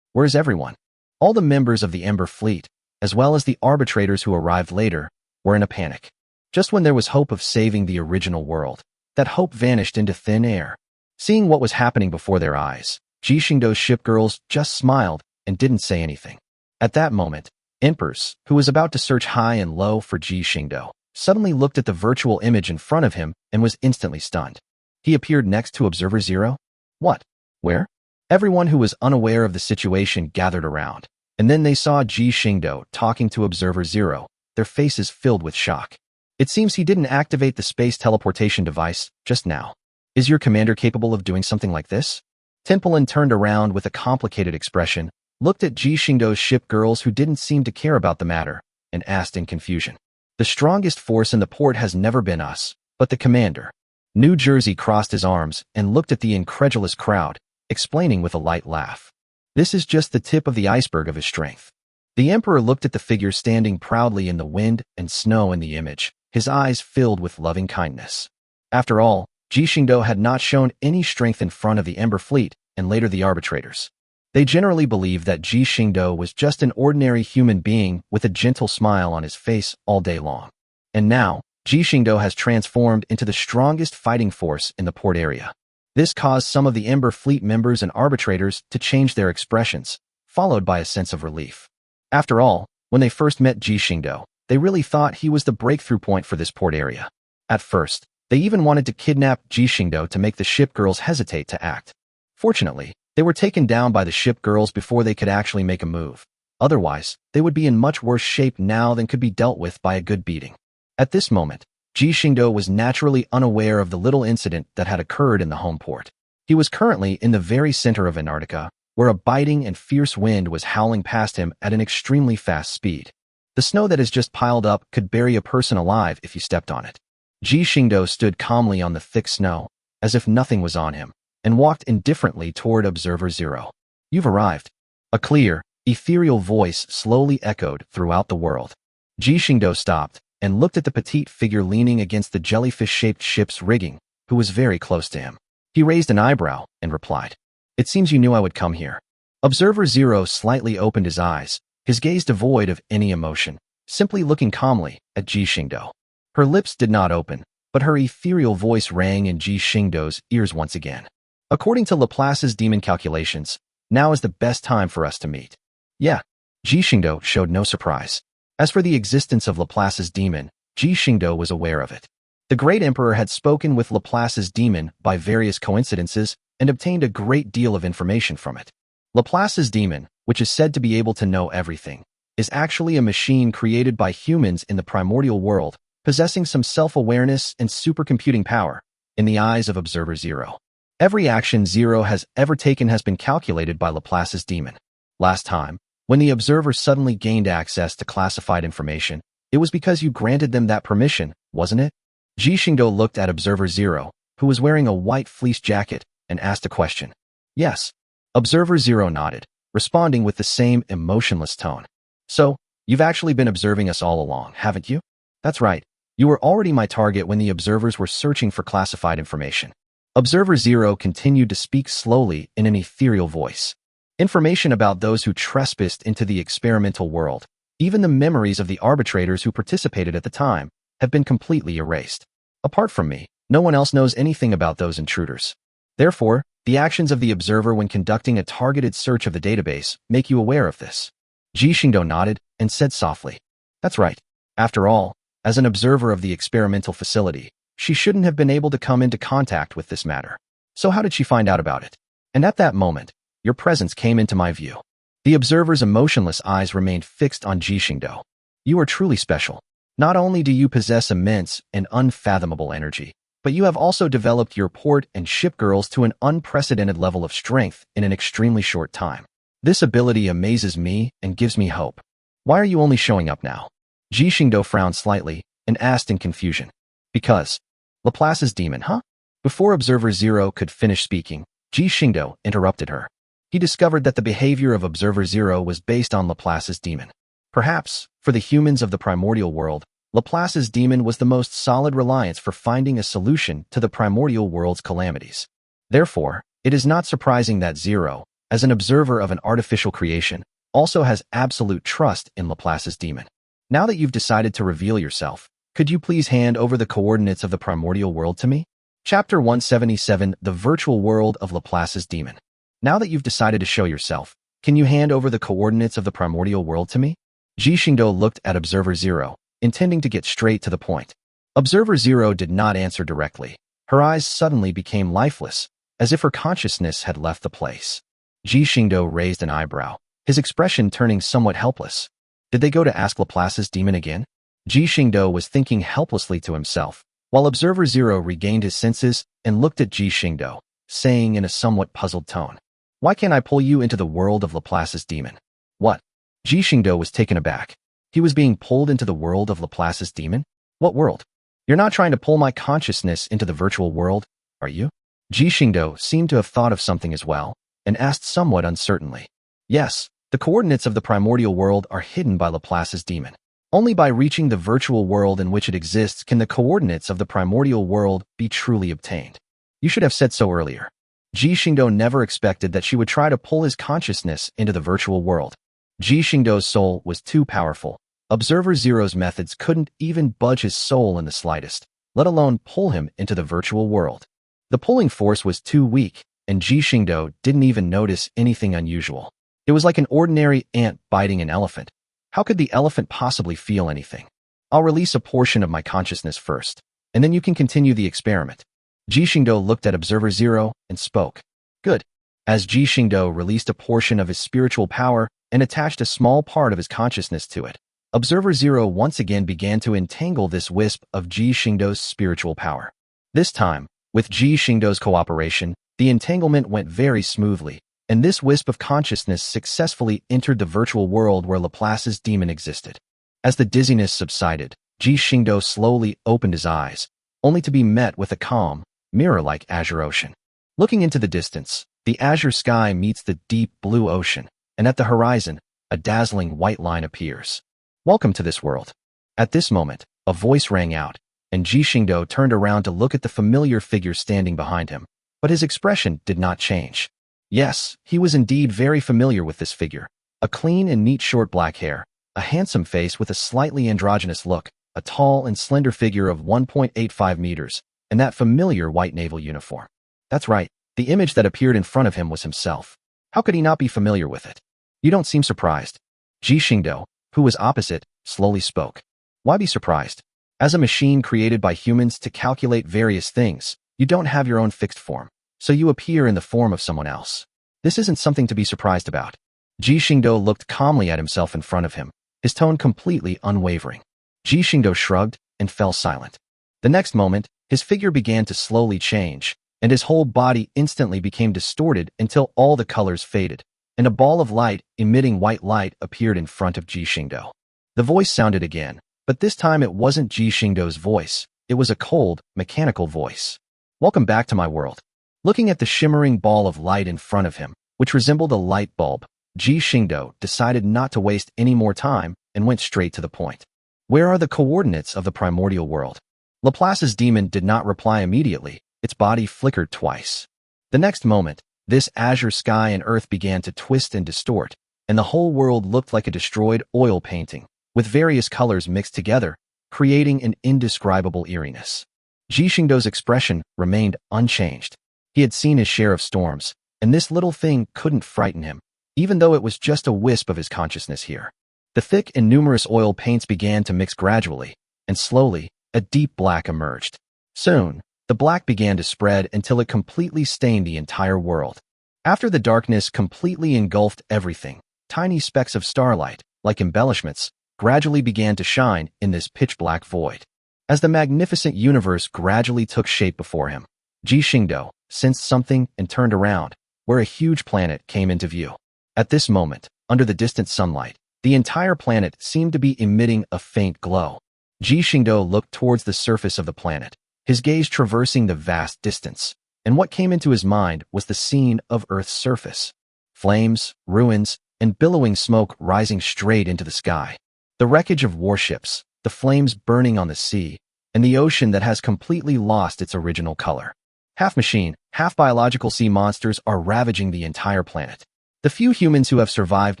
Speaker 1: Where's everyone? All the members of the Ember Fleet, as well as the arbitrators who arrived later, were in a panic. Just when there was hope of saving the original world, that hope vanished into thin air. Seeing what was happening before their eyes, Ji Xingdou's shipgirls just smiled and didn't say anything. At that moment, Empress, who was about to search high and low for Ji Xingdou, suddenly looked at the virtual image in front of him and was instantly stunned. He appeared next to Observer Zero? What? Where? Everyone who was unaware of the situation gathered around, and then they saw Ji Xingdou talking to Observer Zero, their faces filled with shock. It seems he didn't activate the space teleportation device just now. Is your commander capable of doing something like this? Tempelin turned around with a complicated expression, looked at Ji Xingdou's ship girls who didn't seem to care about the matter, and asked in confusion. The strongest force in the port has never been us, but the commander. New Jersey crossed his arms and looked at the incredulous crowd, explaining with a light laugh. This is just the tip of the iceberg of his strength. The emperor looked at the figure standing proudly in the wind and snow in the image, his eyes filled with loving kindness. After all, Ji Xingdou had not shown any strength in front of the Ember Fleet and later the arbitrators. They generally believed that Ji Xingdou was just an ordinary human being with a gentle smile on his face all day long. And now, Ji Xingdou has transformed into the strongest fighting force in the port area. This caused some of the Ember Fleet members and arbitrators to change their expressions, followed by a sense of relief. After all, when they first met Ji Xingdou, they really thought he was the breakthrough point for this port area. At first, they even wanted to kidnap Ji Xingdou to make the ship girls hesitate to act. Fortunately, they were taken down by the ship girls before they could actually make a move. Otherwise, they would be in much worse shape now than could be dealt with by a good beating. At this moment, Ji Xingdou was naturally unaware of the little incident that had occurred in the home port. He was currently in the very center of Antarctica, where a biting and fierce wind was howling past him at an extremely fast speed. The snow that has just piled up could bury a person alive if you stepped on it. Ji Xingdou stood calmly on the thick snow, as if nothing was on him, and walked indifferently toward Observer Zero. You've arrived. A clear, ethereal voice slowly echoed throughout the world. Ji Xingdou stopped and looked at the petite figure leaning against the jellyfish-shaped ship's rigging, who was very close to him. He raised an eyebrow and replied, "It seems you knew I would come here." Observer Zero slightly opened his eyes, his gaze devoid of any emotion, simply looking calmly at Ji Xingdou. Her lips did not open, but her ethereal voice rang in Ji Xingdou's ears once again. "According to Laplace's demon calculations, now is the best time for us to meet." Yeah, Ji Xingdou showed no surprise. As for the existence of Laplace's demon, Ji Xingdou was aware of it. The great emperor had spoken with Laplace's demon by various coincidences and obtained a great deal of information from it. Laplace's demon, which is said to be able to know everything, is actually a machine created by humans in the primordial world, possessing some self-awareness and supercomputing power, in the eyes of Observer Zero. Every action Zero has ever taken has been calculated by Laplace's demon. Last time, when the observer suddenly gained access to classified information, it was because you granted them that permission, wasn't it? Ji Xingdou looked at Observer Zero, who was wearing a white fleece jacket, and asked a question. Yes. Observer Zero nodded, responding with the same emotionless tone. So, you've actually been observing us all along, haven't you? That's right. You were already my target when the observers were searching for classified information. Observer Zero continued to speak slowly in an ethereal voice. Information about those who trespassed into the experimental world, even the memories of the arbitrators who participated at the time, have been completely erased. Apart from me, no one else knows anything about those intruders. Therefore, the actions of the observer when conducting a targeted search of the database make you aware of this. Ji Xingdou nodded and said softly, "That's right. After all, as an observer of the experimental facility, she shouldn't have been able to come into contact with this matter. So how did she find out about it? And at that moment, your presence came into my view." The observer's emotionless eyes remained fixed on Ji Xingdou. "You are truly special. Not only do you possess immense and unfathomable energy, but you have also developed your port and ship girls to an unprecedented level of strength in an extremely short time. This ability amazes me and gives me hope. Why are you only showing up now?" Ji Xingdou frowned slightly and asked in confusion. "Because Laplace's demon, huh?" Before Observer Zero could finish speaking, Ji Xingdou interrupted her. He discovered that the behavior of Observer Zero was based on Laplace's demon. Perhaps, for the humans of the primordial world, Laplace's demon was the most solid reliance for finding a solution to the primordial world's calamities. Therefore, it is not surprising that Zero, as an observer of an artificial creation, also has absolute trust in Laplace's demon. Now that you've decided to reveal yourself, could you please hand over the coordinates of the primordial world to me? Chapter 177, The Virtual World of Laplace's Demon. Now that you've decided to show yourself, can you hand over the coordinates of the primordial world to me? Ji Xingdou looked at Observer Zero, intending to get straight to the point. Observer Zero did not answer directly. Her eyes suddenly became lifeless, as if her consciousness had left the place. Ji Xingdou raised an eyebrow, his expression turning somewhat helpless. Did they go to ask Laplace's demon again? Ji Xingdou was thinking helplessly to himself, while Observer Zero regained his senses and looked at Ji Xingdou, saying in a somewhat puzzled tone, "Why can't I pull you into the world of Laplace's demon?" "What?" Ji Xingdou was taken aback. He was being pulled into the world of Laplace's demon? What world? "You're not trying to pull my consciousness into the virtual world, are you?" Ji Xingdou seemed to have thought of something as well, and asked somewhat uncertainly. "Yes, the coordinates of the primordial world are hidden by Laplace's demon. Only by reaching the virtual world in which it exists can the coordinates of the primordial world be truly obtained. You should have said so earlier." Ji Xingdou never expected that she would try to pull his consciousness into the virtual world. Ji Xingdou's soul was too powerful. Observer Zero's methods couldn't even budge his soul in the slightest, let alone pull him into the virtual world. The pulling force was too weak, and Ji Xingdou didn't even notice anything unusual. It was like an ordinary ant biting an elephant. How could the elephant possibly feel anything? "I'll release a portion of my consciousness first, and then you can continue the experiment." Ji Xingdou looked at Observer Zero and spoke. "Good." As Ji Xingdou released a portion of his spiritual power and attached a small part of his consciousness to it, Observer Zero once again began to entangle this wisp of Ji Xingdou's spiritual power. This time, with Ji Xingdou's cooperation, the entanglement went very smoothly, and this wisp of consciousness successfully entered the virtual world where Laplace's demon existed. As the dizziness subsided, Ji Xingdou slowly opened his eyes, only to be met with a calm, mirror-like azure ocean. Looking into the distance, the azure sky meets the deep blue ocean, and at the horizon, a dazzling white line appears. Welcome to this world. At this moment, a voice rang out, and Ji Xingdou turned around to look at the familiar figure standing behind him, but his expression did not change. Yes, he was indeed very familiar with this figure. A clean and neat short black hair, a handsome face with a slightly androgynous look, a tall and slender figure of 1.85 meters, and that familiar white naval uniform. That's right, the image that appeared in front of him was himself. How could he not be familiar with it? You don't seem surprised. Ji Xingdou, who was opposite, slowly spoke. Why be surprised? As a machine created by humans to calculate various things, you don't have your own fixed form, so you appear in the form of someone else. This isn't something to be surprised about. Ji Xingdou looked calmly at himself in front of him, his tone completely unwavering. Ji Xingdou shrugged and fell silent. The next moment, his figure began to slowly change, and his whole body instantly became distorted until all the colors faded, and a ball of light emitting white light appeared in front of Ji Xingdou. The voice sounded again, but this time it wasn't Ji Xingdou's voice, it was a cold, mechanical voice. Welcome back to my world. Looking at the shimmering ball of light in front of him, which resembled a light bulb, Ji Xingdou decided not to waste any more time and went straight to the point. Where are the coordinates of the primordial world? Laplace's demon did not reply immediately, its body flickered twice. The next moment, this azure sky and earth began to twist and distort, and the whole world looked like a destroyed oil painting, with various colors mixed together, creating an indescribable eeriness. Ji Xingdou's expression remained unchanged. He had seen his share of storms, and this little thing couldn't frighten him, even though it was just a wisp of his consciousness here. The thick and numerous oil paints began to mix gradually, and slowly, a deep black emerged. Soon, the black began to spread until it completely stained the entire world. After the darkness completely engulfed everything, tiny specks of starlight, like embellishments, gradually began to shine in this pitch-black void. As the magnificent universe gradually took shape before him, Ji Xingdou sensed something and turned around, where a huge planet came into view. At this moment, under the distant sunlight, the entire planet seemed to be emitting a faint glow. Ji Xingdou looked towards the surface of the planet, his gaze traversing the vast distance, and what came into his mind was the scene of Earth's surface. Flames, ruins, and billowing smoke rising straight into the sky. The wreckage of warships, the flames burning on the sea, and the ocean that has completely lost its original color. Half machine, half biological sea monsters are ravaging the entire planet. The few humans who have survived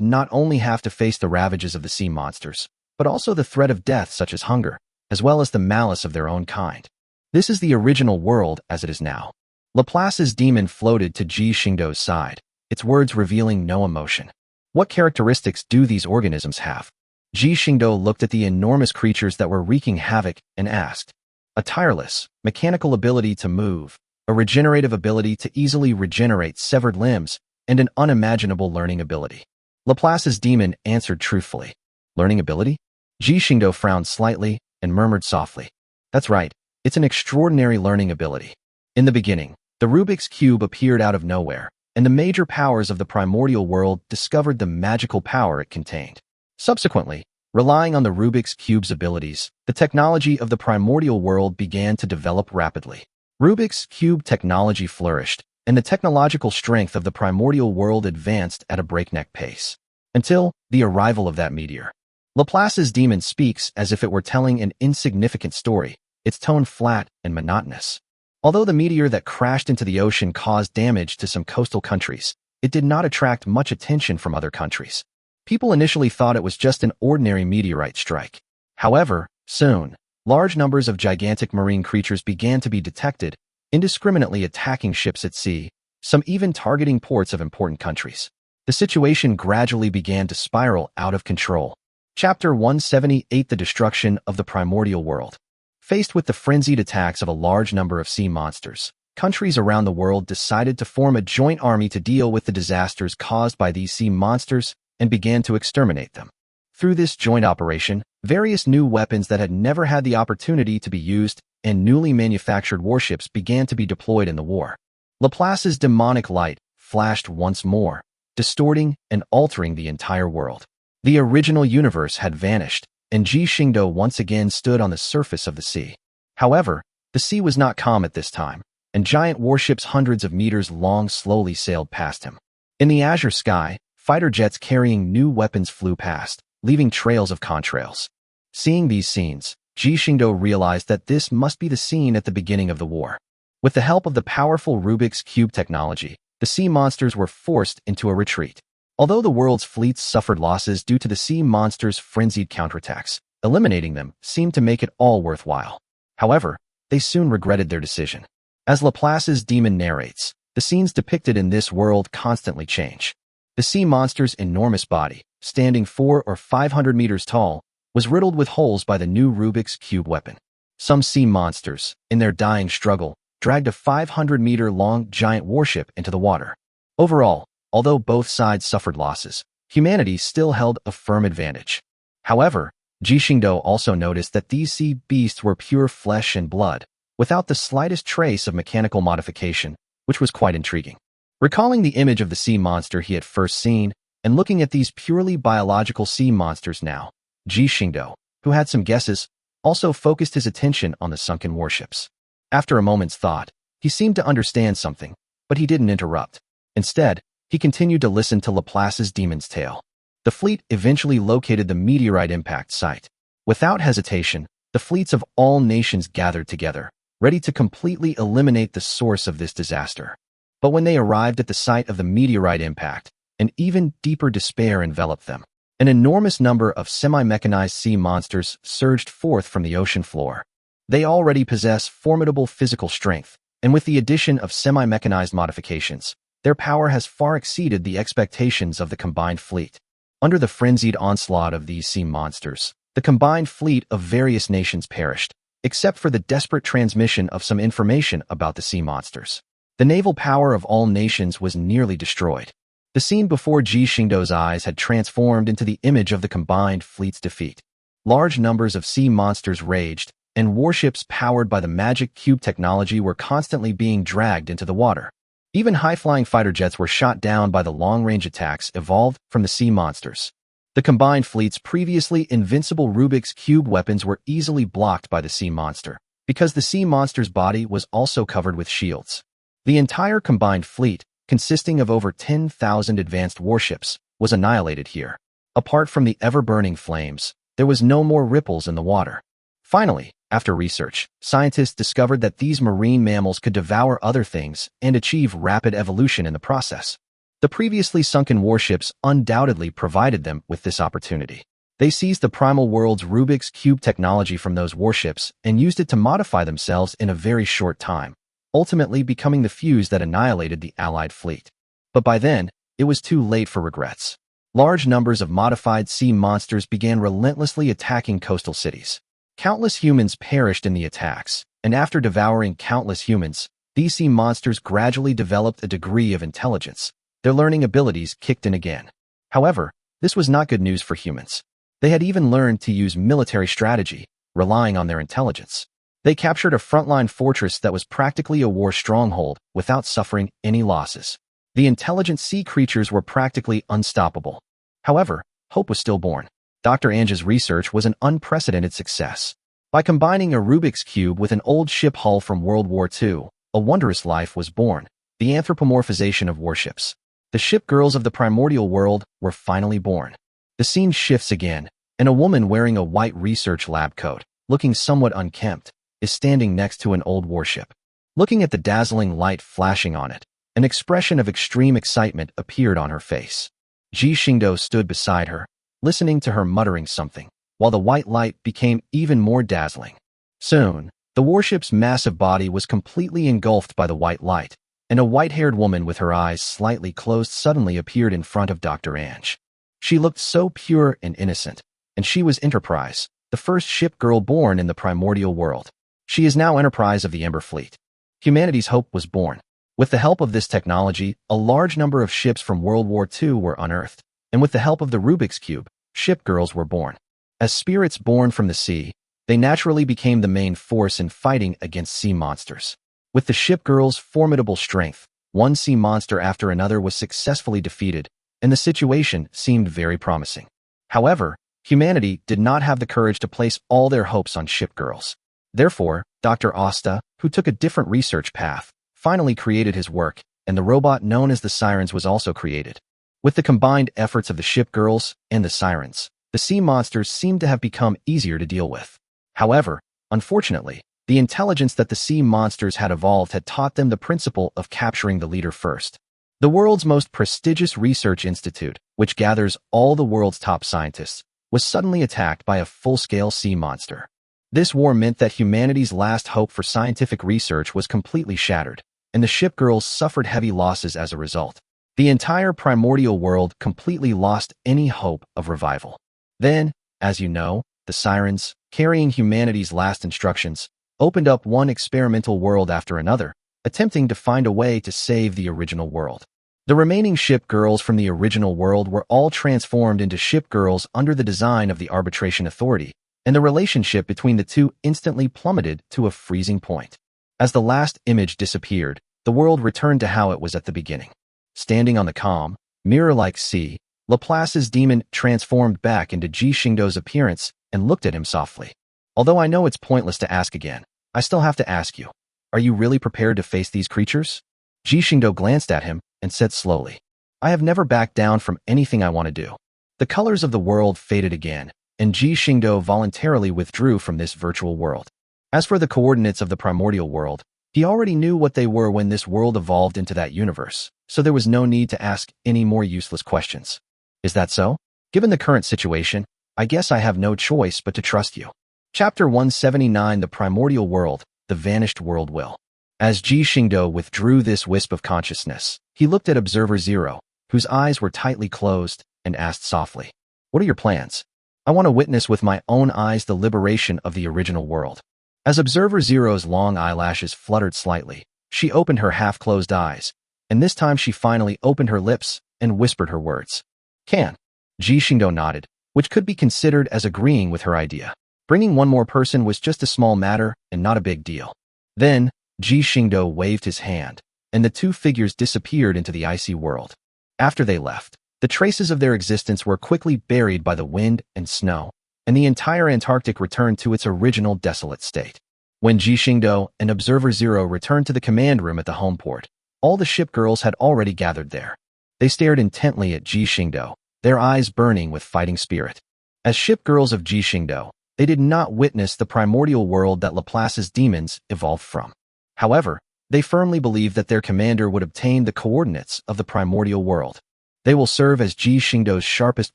Speaker 1: not only have to face the ravages of the sea monsters, but also the threat of death such as hunger, as well as the malice of their own kind. This is the original world as it is now. Laplace's demon floated to Ji Xingdou's side, its words revealing no emotion. What characteristics do these organisms have? Ji Xingdou looked at the enormous creatures that were wreaking havoc and asked. A tireless, mechanical ability to move, a regenerative ability to easily regenerate severed limbs, and an unimaginable learning ability. Laplace's demon answered truthfully. Learning ability? Ji Xingdou frowned slightly and murmured softly. That's right, it's an extraordinary learning ability. In the beginning, the Rubik's Cube appeared out of nowhere, and the major powers of the primordial world discovered the magical power it contained. Subsequently, relying on the Rubik's Cube's abilities, the technology of the primordial world began to develop rapidly. Rubik's Cube technology flourished, and the technological strength of the primordial world advanced at a breakneck pace. Until the arrival of that meteor. Laplace's demon speaks as if it were telling an insignificant story, its tone flat and monotonous. Although the meteor that crashed into the ocean caused damage to some coastal countries, it did not attract much attention from other countries. People initially thought it was just an ordinary meteorite strike. However, soon, large numbers of gigantic marine creatures began to be detected, indiscriminately attacking ships at sea, some even targeting ports of important countries. The situation gradually began to spiral out of control. Chapter 178: The Destruction of the Primordial World. Faced with the frenzied attacks of a large number of sea monsters, countries around the world decided to form a joint army to deal with the disasters caused by these sea monsters and began to exterminate them. Through this joint operation, various new weapons that had never had the opportunity to be used and newly manufactured warships began to be deployed in the war. Laplace's demonic light flashed once more, distorting and altering the entire world. The original universe had vanished, and Ji Xingdou once again stood on the surface of the sea. However, the sea was not calm at this time, and giant warships hundreds of meters long slowly sailed past him. In the azure sky, fighter jets carrying new weapons flew past, leaving trails of contrails. Seeing these scenes, Ji Xingdou realized that this must be the scene at the beginning of the war. With the help of the powerful Rubik's Cube technology, the sea monsters were forced into a retreat. Although the world's fleets suffered losses due to the sea monsters' frenzied counterattacks, eliminating them seemed to make it all worthwhile. However, they soon regretted their decision. As Laplace's demon narrates, the scenes depicted in this world constantly change. The sea monster's enormous body, standing 400 or 500 meters tall, was riddled with holes by the new Rubik's Cube weapon. Some sea monsters, in their dying struggle, dragged a 500-meter-long giant warship into the water. Overall, although both sides suffered losses, humanity still held a firm advantage. However, Ji Xingdou also noticed that these sea beasts were pure flesh and blood, without the slightest trace of mechanical modification, which was quite intriguing. Recalling the image of the sea monster he had first seen, and looking at these purely biological sea monsters now, Ji Xingdou, who had some guesses, also focused his attention on the sunken warships. After a moment's thought, he seemed to understand something, but he didn't interrupt. Instead, he continued to listen to Laplace's demon's tale. The fleet eventually located the meteorite impact site. Without hesitation, the fleets of all nations gathered together, ready to completely eliminate the source of this disaster. But when they arrived at the site of the meteorite impact, an even deeper despair enveloped them. An enormous number of semi-mechanized sea monsters surged forth from the ocean floor. They already possess formidable physical strength, and with the addition of semi-mechanized modifications, their power has far exceeded the expectations of the combined fleet. Under the frenzied onslaught of these sea monsters, the combined fleet of various nations perished, except for the desperate transmission of some information about the sea monsters. The naval power of all nations was nearly destroyed. The scene before Ji Xingdou's eyes had transformed into the image of the combined fleet's defeat. Large numbers of sea monsters raged, and warships powered by the magic cube technology were constantly being dragged into the water. Even high-flying fighter jets were shot down by the long-range attacks evolved from the sea monsters. The combined fleet's previously invincible Rubik's Cube weapons were easily blocked by the sea monster, because the sea monster's body was also covered with shields. The entire combined fleet, consisting of over 10,000 advanced warships, was annihilated here. Apart from the ever-burning flames, there was no more ripples in the water. Finally, after research, scientists discovered that these marine mammals could devour other things and achieve rapid evolution in the process. The previously sunken warships undoubtedly provided them with this opportunity. They seized the primal world's Rubik's Cube technology from those warships and used it to modify themselves in a very short time, ultimately becoming the fuse that annihilated the Allied fleet. But by then, it was too late for regrets. Large numbers of modified sea monsters began relentlessly attacking coastal cities. Countless humans perished in the attacks, and after devouring countless humans, these sea monsters gradually developed a degree of intelligence. Their learning abilities kicked in again. However, this was not good news for humans. They had even learned to use military strategy, relying on their intelligence. They captured a frontline fortress that was practically a war stronghold without suffering any losses. The intelligent sea creatures were practically unstoppable. However, hope was still born. Dr. Ange's research was an unprecedented success. By combining a Rubik's Cube with an old ship hull from World War II, a wondrous life was born, the anthropomorphization of warships. The shipgirls of the primordial world were finally born. The scene shifts again, and a woman wearing a white research lab coat, looking somewhat unkempt, is standing next to an old warship. Looking at the dazzling light flashing on it, an expression of extreme excitement appeared on her face. Ji Xingdou stood beside her, listening to her muttering something, while the white light became even more dazzling. Soon, the warship's massive body was completely engulfed by the white light, and a white-haired woman with her eyes slightly closed suddenly appeared in front of Dr. Ange. She looked so pure and innocent, and she was Enterprise, the first ship girl born in the primordial world. She is now Enterprise of the Ember Fleet. Humanity's hope was born. With the help of this technology, a large number of ships from World War II were unearthed, and with the help of the Rubik's Cube, shipgirls were born. As spirits born from the sea, they naturally became the main force in fighting against sea monsters. With the shipgirls' formidable strength, One sea monster after another was successfully defeated, and the situation seemed very promising. However, humanity did not have the courage to place all their hopes on Shipgirls. Therefore, Dr. Asta, who took a different research path, finally created his work, and the robot known as the Sirens was also created. With the combined efforts of the Shipgirls and the Sirens, the sea monsters seemed to have become easier to deal with. However, unfortunately, the intelligence that the sea monsters had evolved had taught them the principle of capturing the leader first. The world's most prestigious research institute, which gathers all the world's top scientists, was suddenly attacked by a full-scale sea monster. This war meant that humanity's last hope for scientific research was completely shattered, and the Shipgirls suffered heavy losses as a result. The entire primordial world completely lost any hope of revival. Then, as you know, the Sirens, carrying humanity's last instructions, opened up one experimental world after another, attempting to find a way to save the original world. The remaining Shipgirls from the original world were all transformed into Shipgirls under the design of the Arbitration Authority, and the relationship between the two instantly plummeted to a freezing point. As the last image disappeared, the world returned to how it was at the beginning. Standing on the calm, mirror-like sea, Laplace's demon transformed back into Ji Xingdou's appearance and looked at him softly. Although I know it's pointless to ask again, I still have to ask you, are you really prepared to face these creatures? Ji Xingdou glanced at him and said slowly, I have never backed down from anything I want to do. The colors of the world faded again, and Ji Xingdou voluntarily withdrew from this virtual world. As for the coordinates of the primordial world, he already knew what they were when this world evolved into that universe, so there was no need to ask any more useless questions. Is that so? Given the current situation, I guess I have no choice but to trust you. Chapter 179 The Primordial World, The Vanished World Will. As Ji Xingdou withdrew this wisp of consciousness, he looked at Observer Zero, whose eyes were tightly closed, and asked softly, What are your plans? I want to witness with my own eyes the liberation of the original world. As Observer Zero's long eyelashes fluttered slightly, she opened her half-closed eyes, and this time she finally opened her lips and whispered her words. Can. Ji Xingdou nodded, which could be considered as agreeing with her idea. Bringing one more person was just a small matter and not a big deal. Then, Ji Xingdou waved his hand, and the two figures disappeared into the icy world. After they left, the traces of their existence were quickly buried by the wind and snow, and the entire Antarctic returned to its original desolate state. When Ji Xingdou and Observer Zero returned to the command room at the home port, all the Shipgirls had already gathered there. They stared intently at Ji Xingdou, their eyes burning with fighting spirit. As Shipgirls of Ji Xingdou, they did not witness the primordial world that Laplace's demons evolved from. However, they firmly believed that their commander would obtain the coordinates of the primordial world. They will serve as Ji Xingdou's sharpest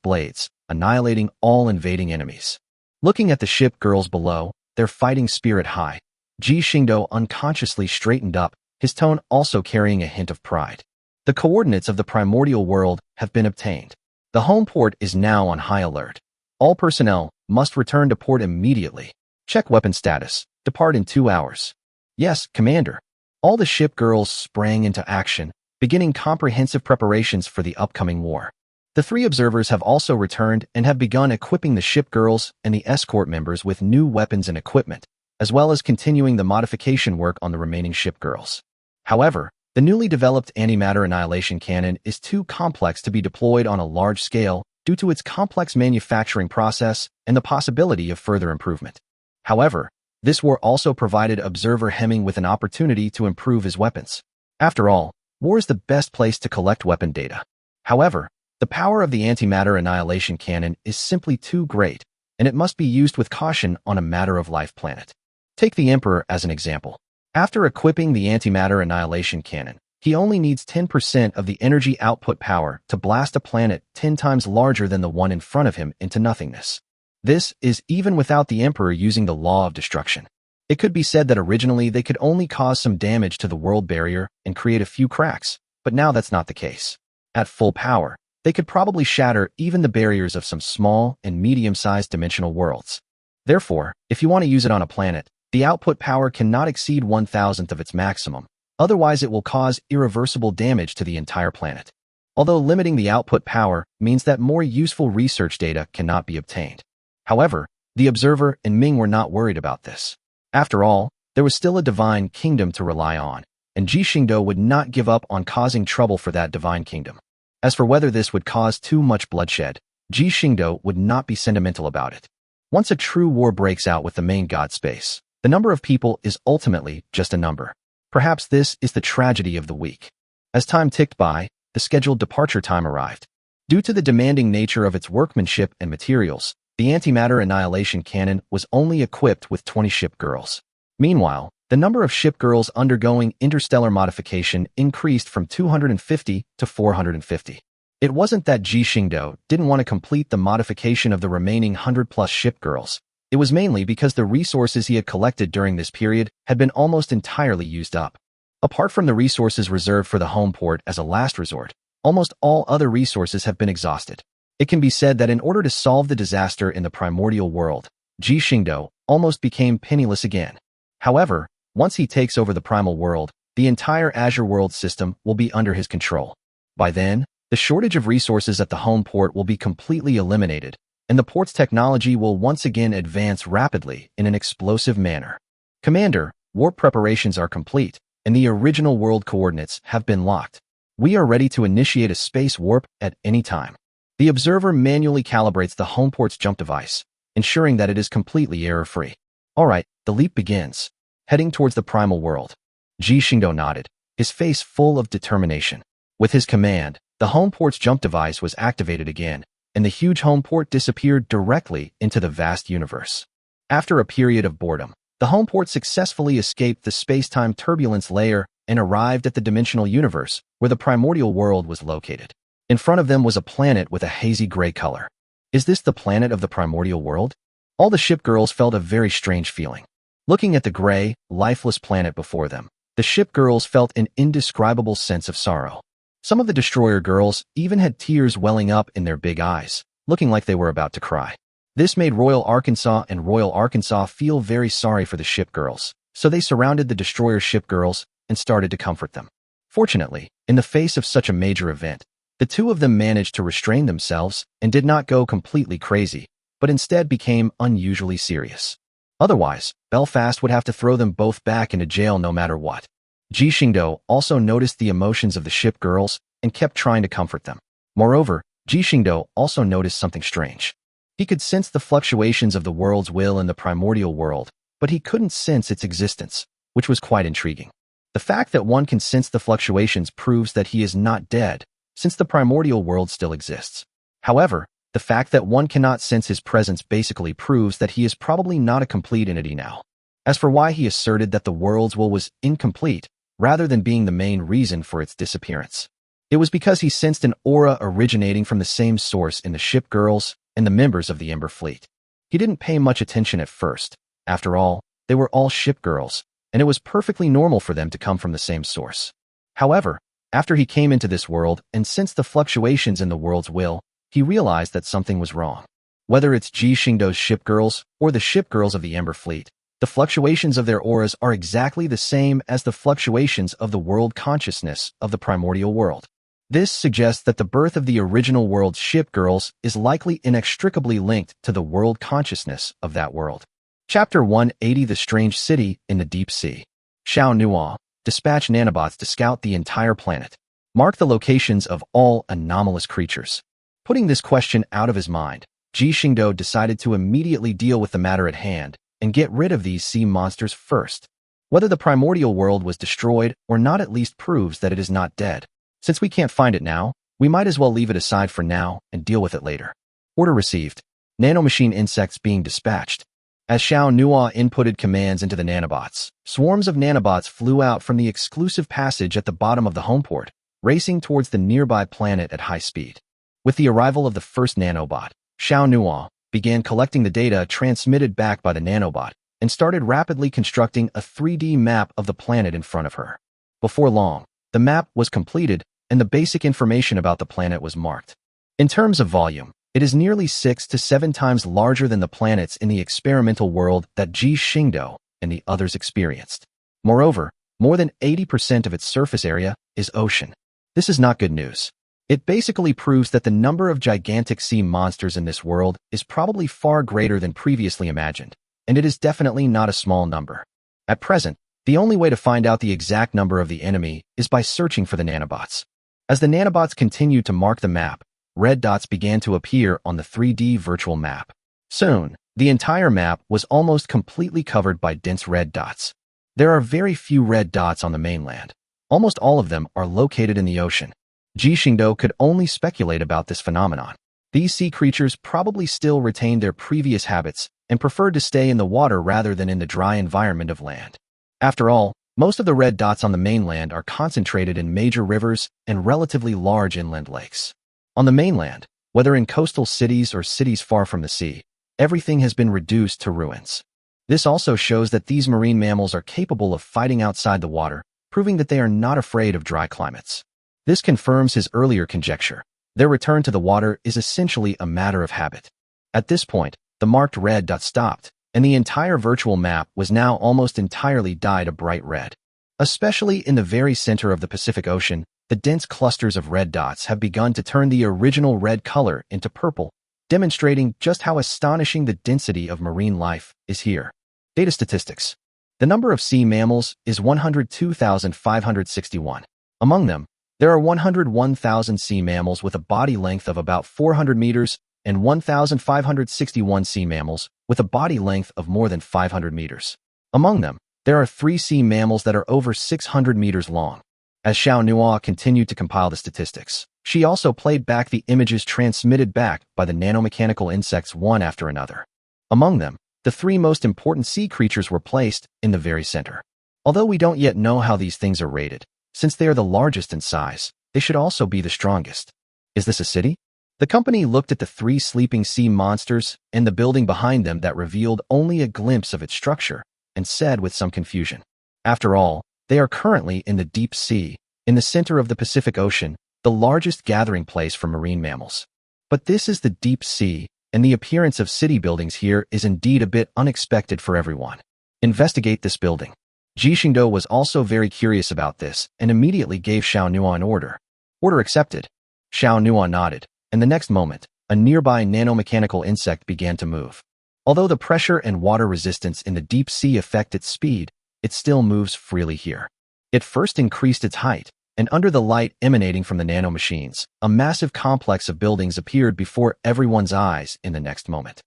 Speaker 1: blades, annihilating all invading enemies. Looking at the Shipgirls below, their fighting spirit high, Ji Xingdou unconsciously straightened up, his tone also carrying a hint of pride. The coordinates of the primordial world have been obtained. The home port is now on high alert. All personnel must return to port immediately. Check weapon status. Depart in 2 hours. Yes, Commander. All the Shipgirls sprang into action, beginning comprehensive preparations for the upcoming war. The 3 observers have also returned and have begun equipping the Shipgirls and the escort members with new weapons and equipment, as well as continuing the modification work on the remaining Shipgirls. However, the newly developed antimatter annihilation cannon is too complex to be deployed on a large scale due to its complex manufacturing process and the possibility of further improvement. However, this war also provided Observer Hemming with an opportunity to improve his weapons. After all, war is the best place to collect weapon data. However, the power of the antimatter annihilation cannon is simply too great, and it must be used with caution on a matter-of-life planet. Take the Emperor as an example. After equipping the antimatter annihilation cannon, he only needs 10% of the energy output power to blast a planet 10 times larger than the one in front of him into nothingness. This is even without the Emperor using the law of destruction. It could be said that originally they could only cause some damage to the world barrier and create a few cracks, but now that's not the case. At full power, they could probably shatter even the barriers of some small and medium-sized dimensional worlds. Therefore, if you want to use it on a planet, the output power cannot exceed 1,000th of its maximum, otherwise it will cause irreversible damage to the entire planet. Although limiting the output power means that more useful research data cannot be obtained. However, the Observer and Ming were not worried about this. After all, there was still a divine kingdom to rely on, and Ji Xingdou would not give up on causing trouble for that divine kingdom. As for whether this would cause too much bloodshed, Ji Xingdou would not be sentimental about it. Once a true war breaks out with the main god space, the number of people is ultimately just a number. Perhaps this is the tragedy of the week. As time ticked by, the scheduled departure time arrived. Due to the demanding nature of its workmanship and materials, the antimatter annihilation cannon was only equipped with 20 shipgirls. Meanwhile, the number of shipgirls undergoing interstellar modification increased from 250 to 450. It wasn't that Ji Xingdou didn't want to complete the modification of the remaining 100-plus shipgirls. It was mainly because the resources he had collected during this period had been almost entirely used up. Apart from the resources reserved for the home port as a last resort, almost all other resources have been exhausted. It can be said that in order to solve the disaster in the primordial world, Ji Xingdou almost became penniless again. However, once he takes over the primal world, the entire Azure world system will be under his control. By then, the shortage of resources at the home port will be completely eliminated, and the port's technology will once again advance rapidly in an explosive manner. Commander, warp preparations are complete, and the original world coordinates have been locked. We are ready to initiate a space warp at any time. The observer manually calibrates the home port's jump device, ensuring that it is completely error-free. All right, the leap begins. Heading towards the primal world. Ji Xingdou nodded, his face full of determination. With his command, the home port's jump device was activated again, and the huge home port disappeared directly into the vast universe. After a period of boredom, the home port successfully escaped the space-time turbulence layer and arrived at the dimensional universe, where the primordial world was located. In front of them was a planet with a hazy gray color. Is this the planet of the primordial world? All the shipgirls felt a very strange feeling. Looking at the gray, lifeless planet before them, the shipgirls felt an indescribable sense of sorrow. Some of the destroyer girls even had tears welling up in their big eyes, looking like they were about to cry. This made Royal Arkansas and Royal Arkansas feel very sorry for the shipgirls, so they surrounded the destroyer shipgirls and started to comfort them. Fortunately, in the face of such a major event, the two of them managed to restrain themselves and did not go completely crazy, but instead became unusually serious. Otherwise, Belfast would have to throw them both back into jail no matter what. Ji Xingdou also noticed the emotions of the shipgirls and kept trying to comfort them. Moreover, Ji Xingdou also noticed something strange. He could sense the fluctuations of the world's will in the primordial world, but he couldn't sense its existence, which was quite intriguing. The fact that one can sense the fluctuations proves that he is not dead, since the primordial world still exists. However, the fact that one cannot sense his presence basically proves that he is probably not a complete entity now. As for why he asserted that the world's will was incomplete, rather than being the main reason for its disappearance, it was because he sensed an aura originating from the same source in the shipgirls and the members of the Ember Fleet. He didn't pay much attention at first. After all, they were all shipgirls, and it was perfectly normal for them to come from the same source. However, after he came into this world and sensed the fluctuations in the world's will, he realized that something was wrong. Whether it's Ji Xingdou's shipgirls or the shipgirls of the Ember Fleet, the fluctuations of their auras are exactly the same as the fluctuations of the world consciousness of the primordial world. This suggests that the birth of the original world's shipgirls is likely inextricably linked to the world consciousness of that world. Chapter 180: The Strange City in the Deep Sea. Xiao Nuo, dispatch nanobots to scout the entire planet. Mark the locations of all anomalous creatures. Putting this question out of his mind, Ji Xingdou decided to immediately deal with the matter at hand and get rid of these sea monsters first. Whether the primordial world was destroyed or not at least proves that it is not dead. Since we can't find it now, we might as well leave it aside for now and deal with it later. Order received. Nanomachine insects being dispatched. As Xiao Nuo inputted commands into the nanobots, swarms of nanobots flew out from the exclusive passage at the bottom of the homeport, racing towards the nearby planet at high speed. With the arrival of the first nanobot, Xiao Nuo began collecting the data transmitted back by the nanobot and started rapidly constructing a 3D map of the planet in front of her. Before long, the map was completed and the basic information about the planet was marked. In terms of volume, it is nearly 6 to 7 times larger than the planets in the experimental world that Ji Xingdou and the others experienced. Moreover, more than 80% of its surface area is ocean. This is not good news. It basically proves that the number of gigantic sea monsters in this world is probably far greater than previously imagined, and it is definitely not a small number. At present, The only way to find out the exact number of the enemy is by searching for the nanobots. As the nanobots continued to mark the map, red dots began to appear on the 3D virtual map. Soon, the entire map was almost completely covered by dense red dots. There are very few red dots on the mainland. Almost all of them are located in the ocean. Ji Xingdou could only speculate about this phenomenon. These sea creatures probably still retained their previous habits and preferred to stay in the water rather than in the dry environment of land. After all, most of the red dots on the mainland are concentrated in major rivers and relatively large inland lakes. On the mainland, whether in coastal cities or cities far from the sea, everything has been reduced to ruins. This also shows that these marine mammals are capable of fighting outside the water, proving that they are not afraid of dry climates. This confirms his earlier conjecture. Their return to the water is essentially a matter of habit. At this point, the marked red dot stopped, and the entire virtual map was now almost entirely dyed a bright red. Especially in the very center of the Pacific Ocean, the dense clusters of red dots have begun to turn the original red color into purple, demonstrating just how astonishing the density of marine life is here. Data statistics. The number of sea mammals is 102,561. Among them, there are 101,000 sea mammals with a body length of about 400 meters and 1,561 sea mammals with a body length of more than 500 meters. Among them, there are 3 sea mammals that are over 600 meters long. As Xiaonhua continued to compile the statistics, she also played back the images transmitted back by the nanomechanical insects one after another. Among them, the 3 most important sea creatures were placed in the very center. Although we don't yet know how these things are rated, since they are the largest in size, they should also be the strongest. Is this a city? The company looked at the 3 sleeping sea monsters and the building behind them that revealed only a glimpse of its structure, and said with some confusion, "After all, they are currently in the deep sea, in the center of the Pacific Ocean, the largest gathering place for marine mammals. But this is the deep sea, and the appearance of city buildings here is indeed a bit unexpected for everyone. Investigate this building." Ji Xingdou was also very curious about this and immediately gave Xiaonhua an order. Order accepted. Xiaonhua nodded, and the next moment, a nearby nanomechanical insect began to move. Although the pressure and water resistance in the deep sea affect its speed, it still moves freely here. It first increased its height, and under the light emanating from the nanomachines, a massive complex of buildings appeared before everyone's eyes in the next moment.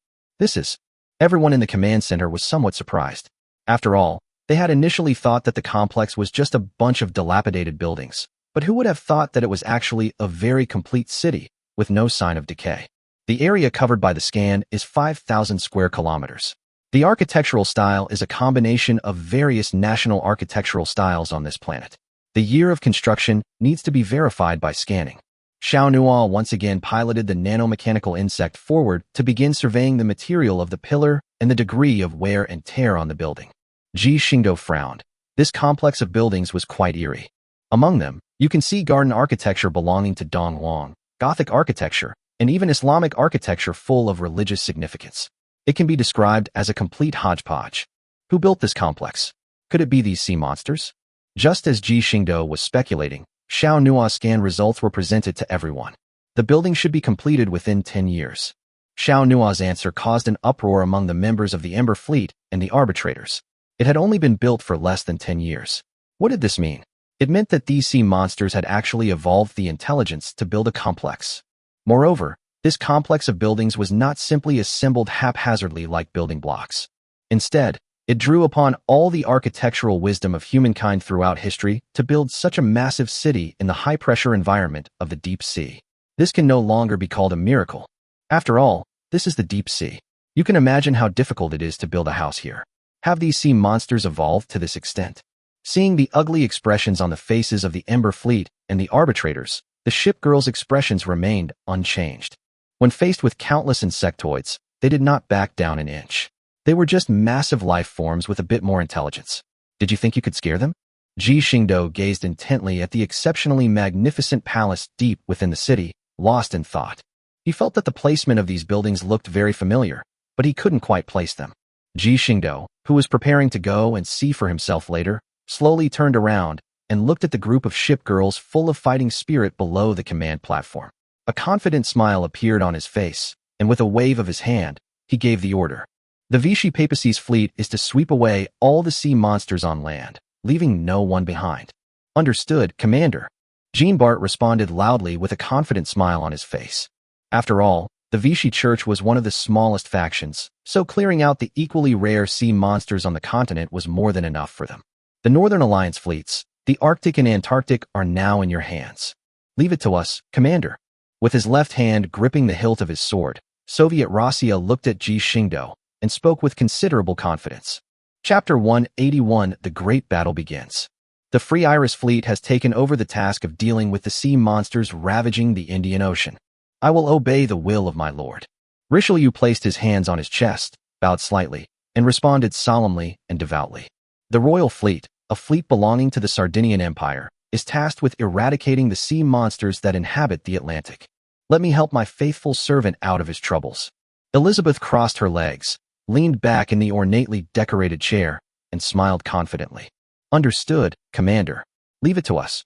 Speaker 1: Everyone in the command center was somewhat surprised. After all, they had initially thought that the complex was just a bunch of dilapidated buildings, but who would have thought that it was actually a very complete city, with no sign of decay? The area covered by the scan is 5,000 square kilometers. The architectural style is a combination of various national architectural styles on this planet. The year of construction needs to be verified by scanning. Xiaonhua once again piloted the nanomechanical insect forward to begin surveying the material of the pillar and the degree of wear and tear on the building. Ji Xingdou frowned. This complex of buildings was quite eerie. Among them, you can see garden architecture belonging to Donghuang, Gothic architecture, and even Islamic architecture full of religious significance. It can be described as a complete hodgepodge. Who built this complex? Could it be these sea monsters? Just as Ji Xingdou was speculating, Xiaonua's scan results were presented to everyone. The building should be completed within 10 years. Xiaonua's answer caused an uproar among the members of the Ember Fleet and the arbitrators. It had only been built for less than 10 years. What did this mean? It meant that these sea monsters had actually evolved the intelligence to build a complex. Moreover, this complex of buildings was not simply assembled haphazardly like building blocks. Instead, it drew upon all the architectural wisdom of humankind throughout history to build such a massive city in the high-pressure environment of the deep sea. This can no longer be called a miracle. After all, this is the deep sea. You can imagine how difficult it is to build a house here. Have these sea monsters evolved to this extent? Seeing the ugly expressions on the faces of the Ember Fleet and the arbitrators, the Shipgirl's expressions remained unchanged. When faced with countless insectoids, they did not back down an inch. They were just massive life forms with a bit more intelligence. Did you think you could scare them? Ji Xingdou gazed intently at the exceptionally magnificent palace deep within the city, lost in thought. He felt that the placement of these buildings looked very familiar, but he couldn't quite place them. Ji Xingdou, who was preparing to go and see for himself later, slowly turned around and looked at the group of shipgirls full of fighting spirit below the command platform. A confident smile appeared on his face, and with a wave of his hand, he gave the order. The Vichy Papacy's fleet is to sweep away all the sea monsters on land. leaving no one behind. Understood, Commander. Jean Bart responded loudly with a confident smile on his face. After all, the Vichy Church was one of the smallest factions, so clearing out the equally rare sea monsters on the continent was more than enough for them. The Northern Alliance fleets, the Arctic and Antarctic, are now in your hands. Leave it to us, Commander. With his left hand gripping the hilt of his sword, Soviet Rossiya looked at Ji Xingdou and spoke with considerable confidence. Chapter 181: The Great Battle begins. The Free Iris fleet has taken over the task of dealing with the sea monsters ravaging the Indian Ocean. I will obey the will of my lord. Richelieu placed his hands on his chest, bowed slightly, and responded solemnly and devoutly. The Royal Fleet, a fleet belonging to the Sardinian Empire, is tasked with eradicating the sea monsters that inhabit the Atlantic. Let me help my faithful servant out of his troubles. Elizabeth crossed her legs, leaned back in the ornately decorated chair, and smiled confidently. Understood, Commander. Leave it to us.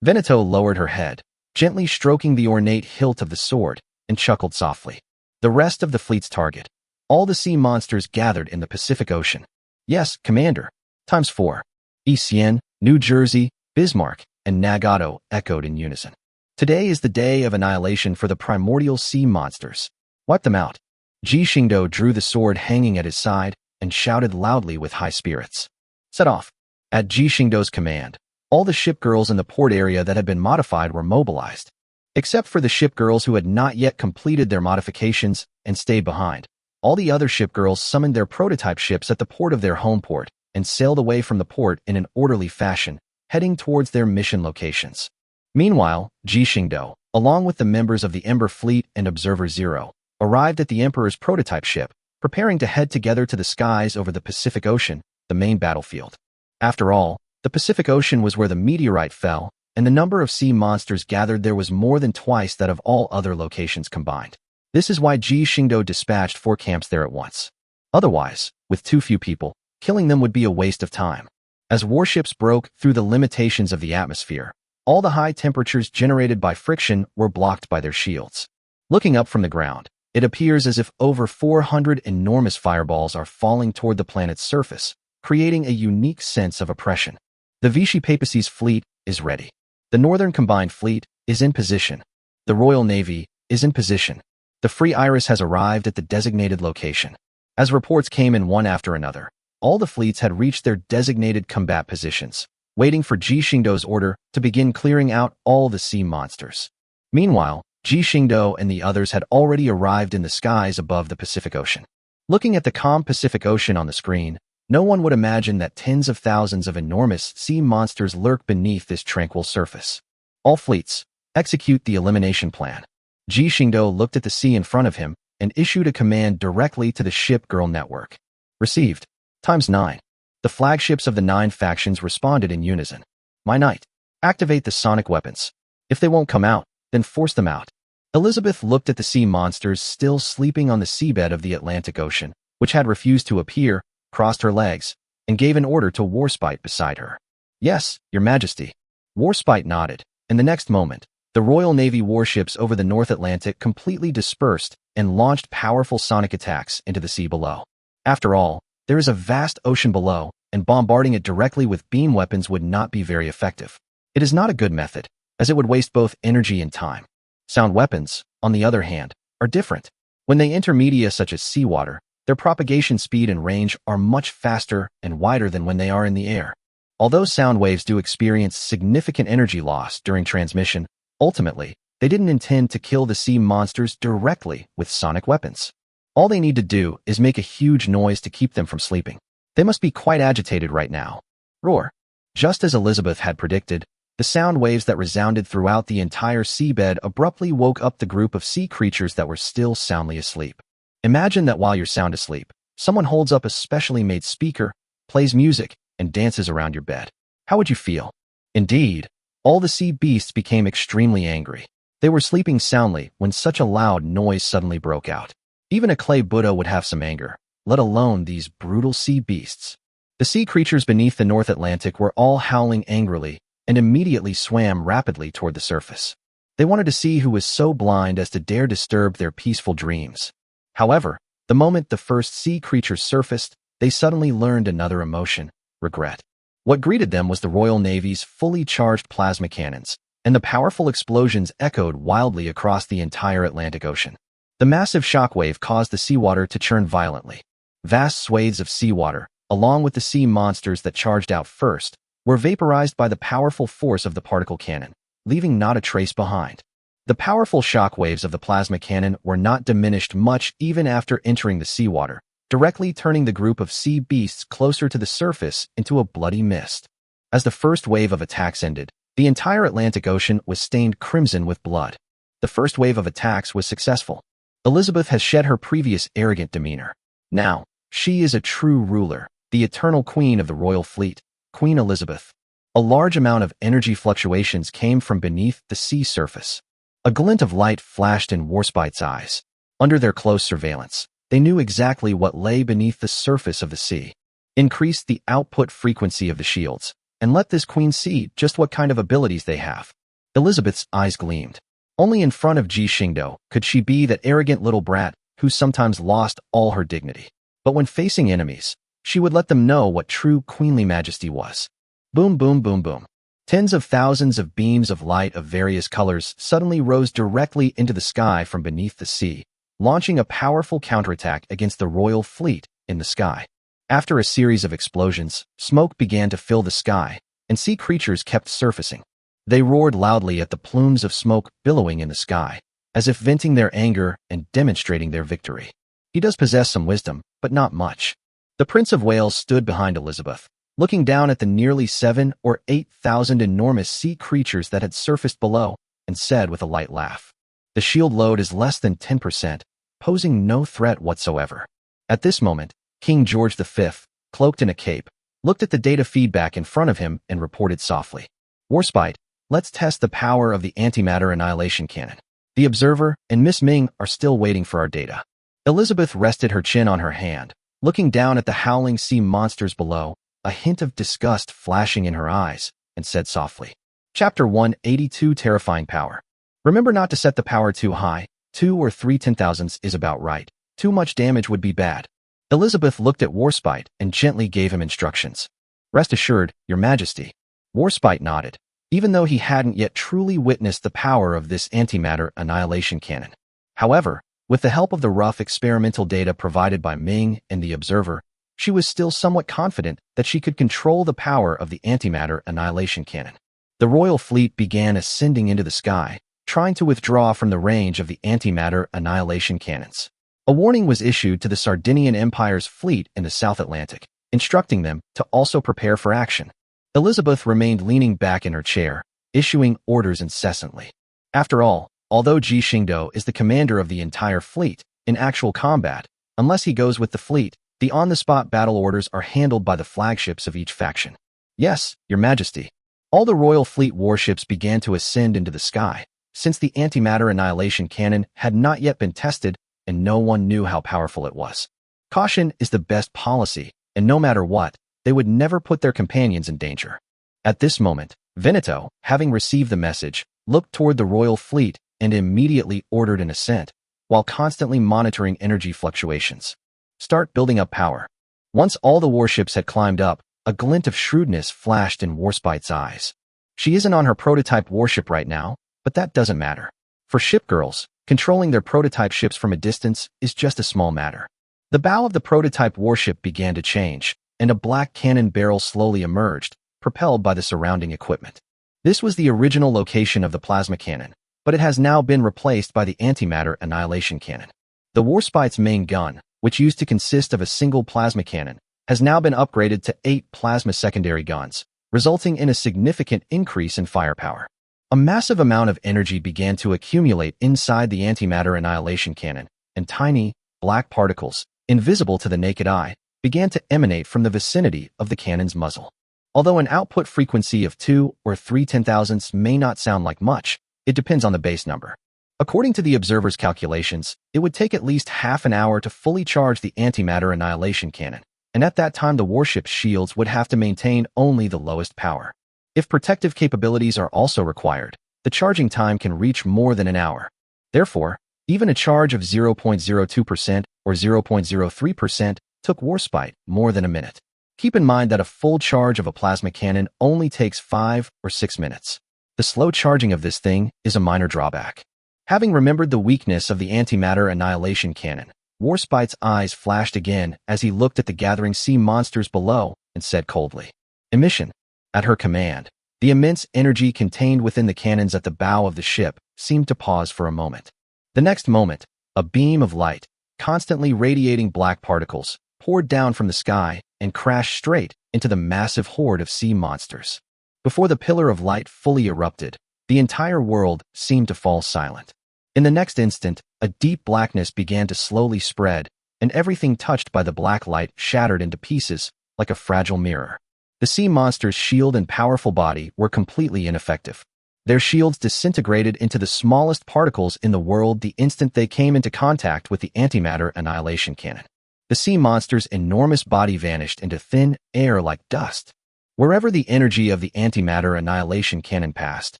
Speaker 1: Veneto lowered her head, gently stroking the ornate hilt of the sword, and chuckled softly. The rest of the fleet's target. All the sea monsters gathered in the Pacific Ocean. Yes, Commander. Times 4. Etienne, New Jersey, Bismarck, and Nagato echoed in unison. Today is the day of annihilation for the primordial sea monsters. Wipe them out. Ji Xingdou drew the sword hanging at his side and shouted loudly with high spirits. Set off. At Ji Xingdou's command, all the shipgirls in the port area that had been modified were mobilized. Except for the shipgirls who had not yet completed their modifications and stayed behind, all the other shipgirls summoned their prototype ships at the port of their home port and sailed away from the port in an orderly fashion, heading towards their mission locations. Meanwhile, Ji Xingdou, along with the members of the Ember Fleet and Observer Zero, arrived at the Emperor's prototype ship, preparing to head together to the skies over the Pacific Ocean, the main battlefield. After all, the Pacific Ocean was where the meteorite fell, and the number of sea monsters gathered there was more than twice that of all other locations combined. This is why Ji Xingdou dispatched 4 camps there at once. Otherwise, with too few people, killing them would be a waste of time. As warships broke through the limitations of the atmosphere, all the high temperatures generated by friction were blocked by their shields. Looking up from the ground, it appears as if over 400 enormous fireballs are falling toward the planet's surface, creating a unique sense of oppression. The Vichy Papacy's fleet is ready. The Northern Combined Fleet is in position. The Royal Navy is in position. The Free Iris has arrived at the designated location. As reports came in one after another, all the fleets had reached their designated combat positions, waiting for Ji Xingdou's order to begin clearing out all the sea monsters. Meanwhile, Ji Xingdou and the others had already arrived in the skies above the Pacific Ocean. Looking at the calm Pacific Ocean on the screen, no one would imagine that tens of thousands of enormous sea monsters lurk beneath this tranquil surface. All fleets, execute the elimination plan. Ji Xingdou looked at the sea in front of him and issued a command directly to the Shipgirl network. Received. Times 9. The flagships of the 9 factions responded in unison. My knight, activate the sonic weapons. If they won't come out, then force them out. Elizabeth looked at the sea monsters still sleeping on the seabed of the Atlantic Ocean, which had refused to appear, crossed her legs, and gave an order to Warspite beside her. Yes, Your Majesty. Warspite nodded, and the next moment, the Royal Navy warships over the North Atlantic completely dispersed and launched powerful sonic attacks into the sea below. After all, there is a vast ocean below, and bombarding it directly with beam weapons would not be very effective. It is not a good method, as it would waste both energy and time. Sound weapons, on the other hand, are different. When they enter media such as seawater, their propagation speed and range are much faster and wider than when they are in the air. Although sound waves do experience significant energy loss during transmission, ultimately, they didn't intend to kill the sea monsters directly with sonic weapons. All they need to do is make a huge noise to keep them from sleeping. They must be quite agitated right now. Roar. Just as Elizabeth had predicted, the sound waves that resounded throughout the entire seabed abruptly woke up the group of sea creatures that were still soundly asleep. Imagine that while you're sound asleep, someone holds up a specially made speaker, plays music, and dances around your bed. How would you feel? Indeed, all the sea beasts became extremely angry. They were sleeping soundly when such a loud noise suddenly broke out. Even a clay Buddha would have some anger, let alone these brutal sea beasts. The sea creatures beneath the North Atlantic were all howling angrily and immediately swam rapidly toward the surface. They wanted to see who was so blind as to dare disturb their peaceful dreams. However, the moment the first sea creature surfaced, they suddenly learned another emotion: regret. What greeted them was the Royal Navy's fully charged plasma cannons, and the powerful explosions echoed wildly across the entire Atlantic Ocean. The massive shockwave caused the seawater to churn violently. Vast swathes of seawater, along with the sea monsters that charged out first, were vaporized by the powerful force of the particle cannon, leaving not a trace behind. The powerful shockwaves of the plasma cannon were not diminished much even after entering the seawater, directly turning the group of sea beasts closer to the surface into a bloody mist. As the first wave of attacks ended, the entire Atlantic Ocean was stained crimson with blood. The first wave of attacks was successful. Elizabeth has shed her previous arrogant demeanor. Now, she is a true ruler, the eternal queen of the royal fleet, Queen Elizabeth. A large amount of energy fluctuations came from beneath the sea surface. A glint of light flashed in Warspite's eyes. Under their close surveillance, they knew exactly what lay beneath the surface of the sea. Increase the output frequency of the shields, and let this queen see just what kind of abilities they have. Elizabeth's eyes gleamed. Only in front of Ji Xingdou could she be that arrogant little brat who sometimes lost all her dignity. But when facing enemies, she would let them know what true queenly majesty was. Boom, boom, boom, boom. Tens of thousands of beams of light of various colors suddenly rose directly into the sky from beneath the sea, launching a powerful counterattack against the royal fleet in the sky. After a series of explosions, smoke began to fill the sky, and sea creatures kept surfacing. They roared loudly at the plumes of smoke billowing in the sky, as if venting their anger and demonstrating their victory. He does possess some wisdom, but not much. The Prince of Wales stood behind Elizabeth, looking down at the nearly 7,000 or 8,000 enormous sea creatures that had surfaced below, and said with a light laugh, "The shield load is less than 10%, posing no threat whatsoever." At this moment, King George V, cloaked in a cape, looked at the data feedback in front of him and reported softly, "Warspite, let's test the power of the antimatter annihilation cannon. The Observer and Miss Ming are still waiting for our data." Elizabeth rested her chin on her hand, looking down at the howling sea monsters below, a hint of disgust flashing in her eyes, and said softly, Chapter 182 Terrifying Power. Remember not to set the power too high. 2 or 3 10,000ths is about right. Too much damage would be bad. Elizabeth looked at Warspite and gently gave him instructions. "Rest assured, Your Majesty." Warspite nodded, even though he hadn't yet truly witnessed the power of this antimatter annihilation cannon. However, with the help of the rough experimental data provided by Ming and the Observer, she was still somewhat confident that she could control the power of the antimatter annihilation cannon. The royal fleet began ascending into the sky, trying to withdraw from the range of the antimatter annihilation cannons. A warning was issued to the Sardinian Empire's fleet in the South Atlantic, instructing them to also prepare for action. Elizabeth remained leaning back in her chair, issuing orders incessantly. After all, although Ji Xingdou is the commander of the entire fleet, in actual combat, unless he goes with the fleet, the on-the-spot battle orders are handled by the flagships of each faction. Yes, Your Majesty. All the royal fleet warships began to ascend into the sky, since the antimatter annihilation cannon had not yet been tested and no one knew how powerful it was. Caution is the best policy, and no matter what, they would never put their companions in danger. At this moment, Veneto, having received the message, looked toward the royal fleet and immediately ordered an ascent, while constantly monitoring energy fluctuations. Start building up power. Once all the warships had climbed up, a glint of shrewdness flashed in Warspite's eyes. She isn't on her prototype warship right now, but that doesn't matter. For shipgirls, controlling their prototype ships from a distance is just a small matter. The bow of the prototype warship began to change, and a black cannon barrel slowly emerged, propelled by the surrounding equipment. This was the original location of the plasma cannon, but it has now been replaced by the antimatter annihilation cannon. The Warspite's main gun, which used to consist of a single plasma cannon, has now been upgraded to 8 plasma secondary guns, resulting in a significant increase in firepower. A massive amount of energy began to accumulate inside the antimatter annihilation cannon, and tiny, black particles, invisible to the naked eye, began to emanate from the vicinity of the cannon's muzzle. Although an output frequency of 2 or 3 10,000ths may not sound like much, it depends on the base number. According to the Observer's calculations, it would take at least half an hour to fully charge the antimatter annihilation cannon, and at that time the warship's shields would have to maintain only the lowest power. If protective capabilities are also required, the charging time can reach more than an hour. Therefore, even a charge of 0.02% or 0.03% took Warspite more than a minute. Keep in mind that a full charge of a plasma cannon only takes 5 or 6 minutes. The slow charging of this thing is a minor drawback. Having remembered the weakness of the antimatter annihilation cannon, Warspite's eyes flashed again as he looked at the gathering sea monsters below and said coldly, "Emission." At her command, the immense energy contained within the cannons at the bow of the ship seemed to pause for a moment. The next moment, a beam of light, constantly radiating black particles, poured down from the sky and crashed straight into the massive horde of sea monsters. Before the pillar of light fully erupted, the entire world seemed to fall silent. In the next instant, a deep blackness began to slowly spread, and everything touched by the black light shattered into pieces like a fragile mirror. The sea monster's shield and powerful body were completely ineffective. Their shields disintegrated into the smallest particles in the world the instant they came into contact with the antimatter annihilation cannon. The sea monster's enormous body vanished into thin air like dust. Wherever the energy of the antimatter annihilation cannon passed,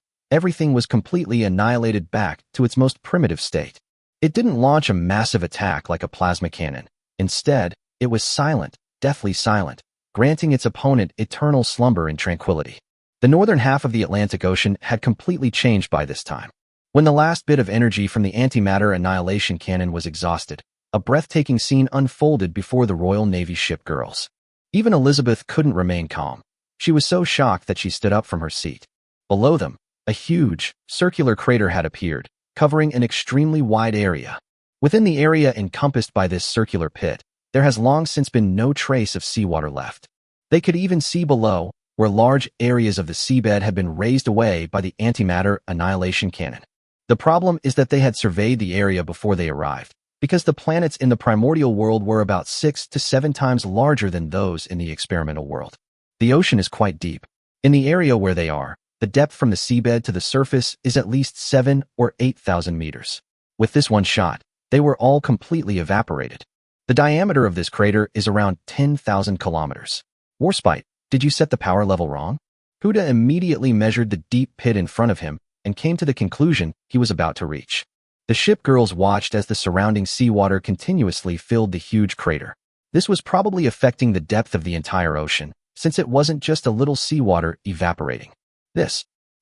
Speaker 1: everything was completely annihilated back to its most primitive state. It didn't launch a massive attack like a plasma cannon. Instead, it was silent, deathly silent, granting its opponent eternal slumber and tranquility. The northern half of the Atlantic Ocean had completely changed by this time. When the last bit of energy from the antimatter annihilation cannon was exhausted, a breathtaking scene unfolded before the Royal Navy Shipgirls. Even Elizabeth couldn't remain calm. She was so shocked that she stood up from her seat. Below them, a huge, circular crater had appeared, covering an extremely wide area. Within the area encompassed by this circular pit, there has long since been no trace of seawater left. They could even see below, where large areas of the seabed had been razed away by the antimatter annihilation cannon. The problem is that they had surveyed the area before they arrived, because the planets in the primordial world were about 6 to 7 times larger than those in the experimental world. The ocean is quite deep. In the area where they are, the depth from the seabed to the surface is at least 7 or 8,000 meters. With this one shot, they were all completely evaporated. The diameter of this crater is around 10,000 kilometers. Warspite, did you set the power level wrong? Huda immediately measured the deep pit in front of him and came to the conclusion he was about to reach. The shipgirls watched as the surrounding seawater continuously filled the huge crater. This was probably affecting the depth of the entire ocean, since it wasn't just a little seawater evaporating.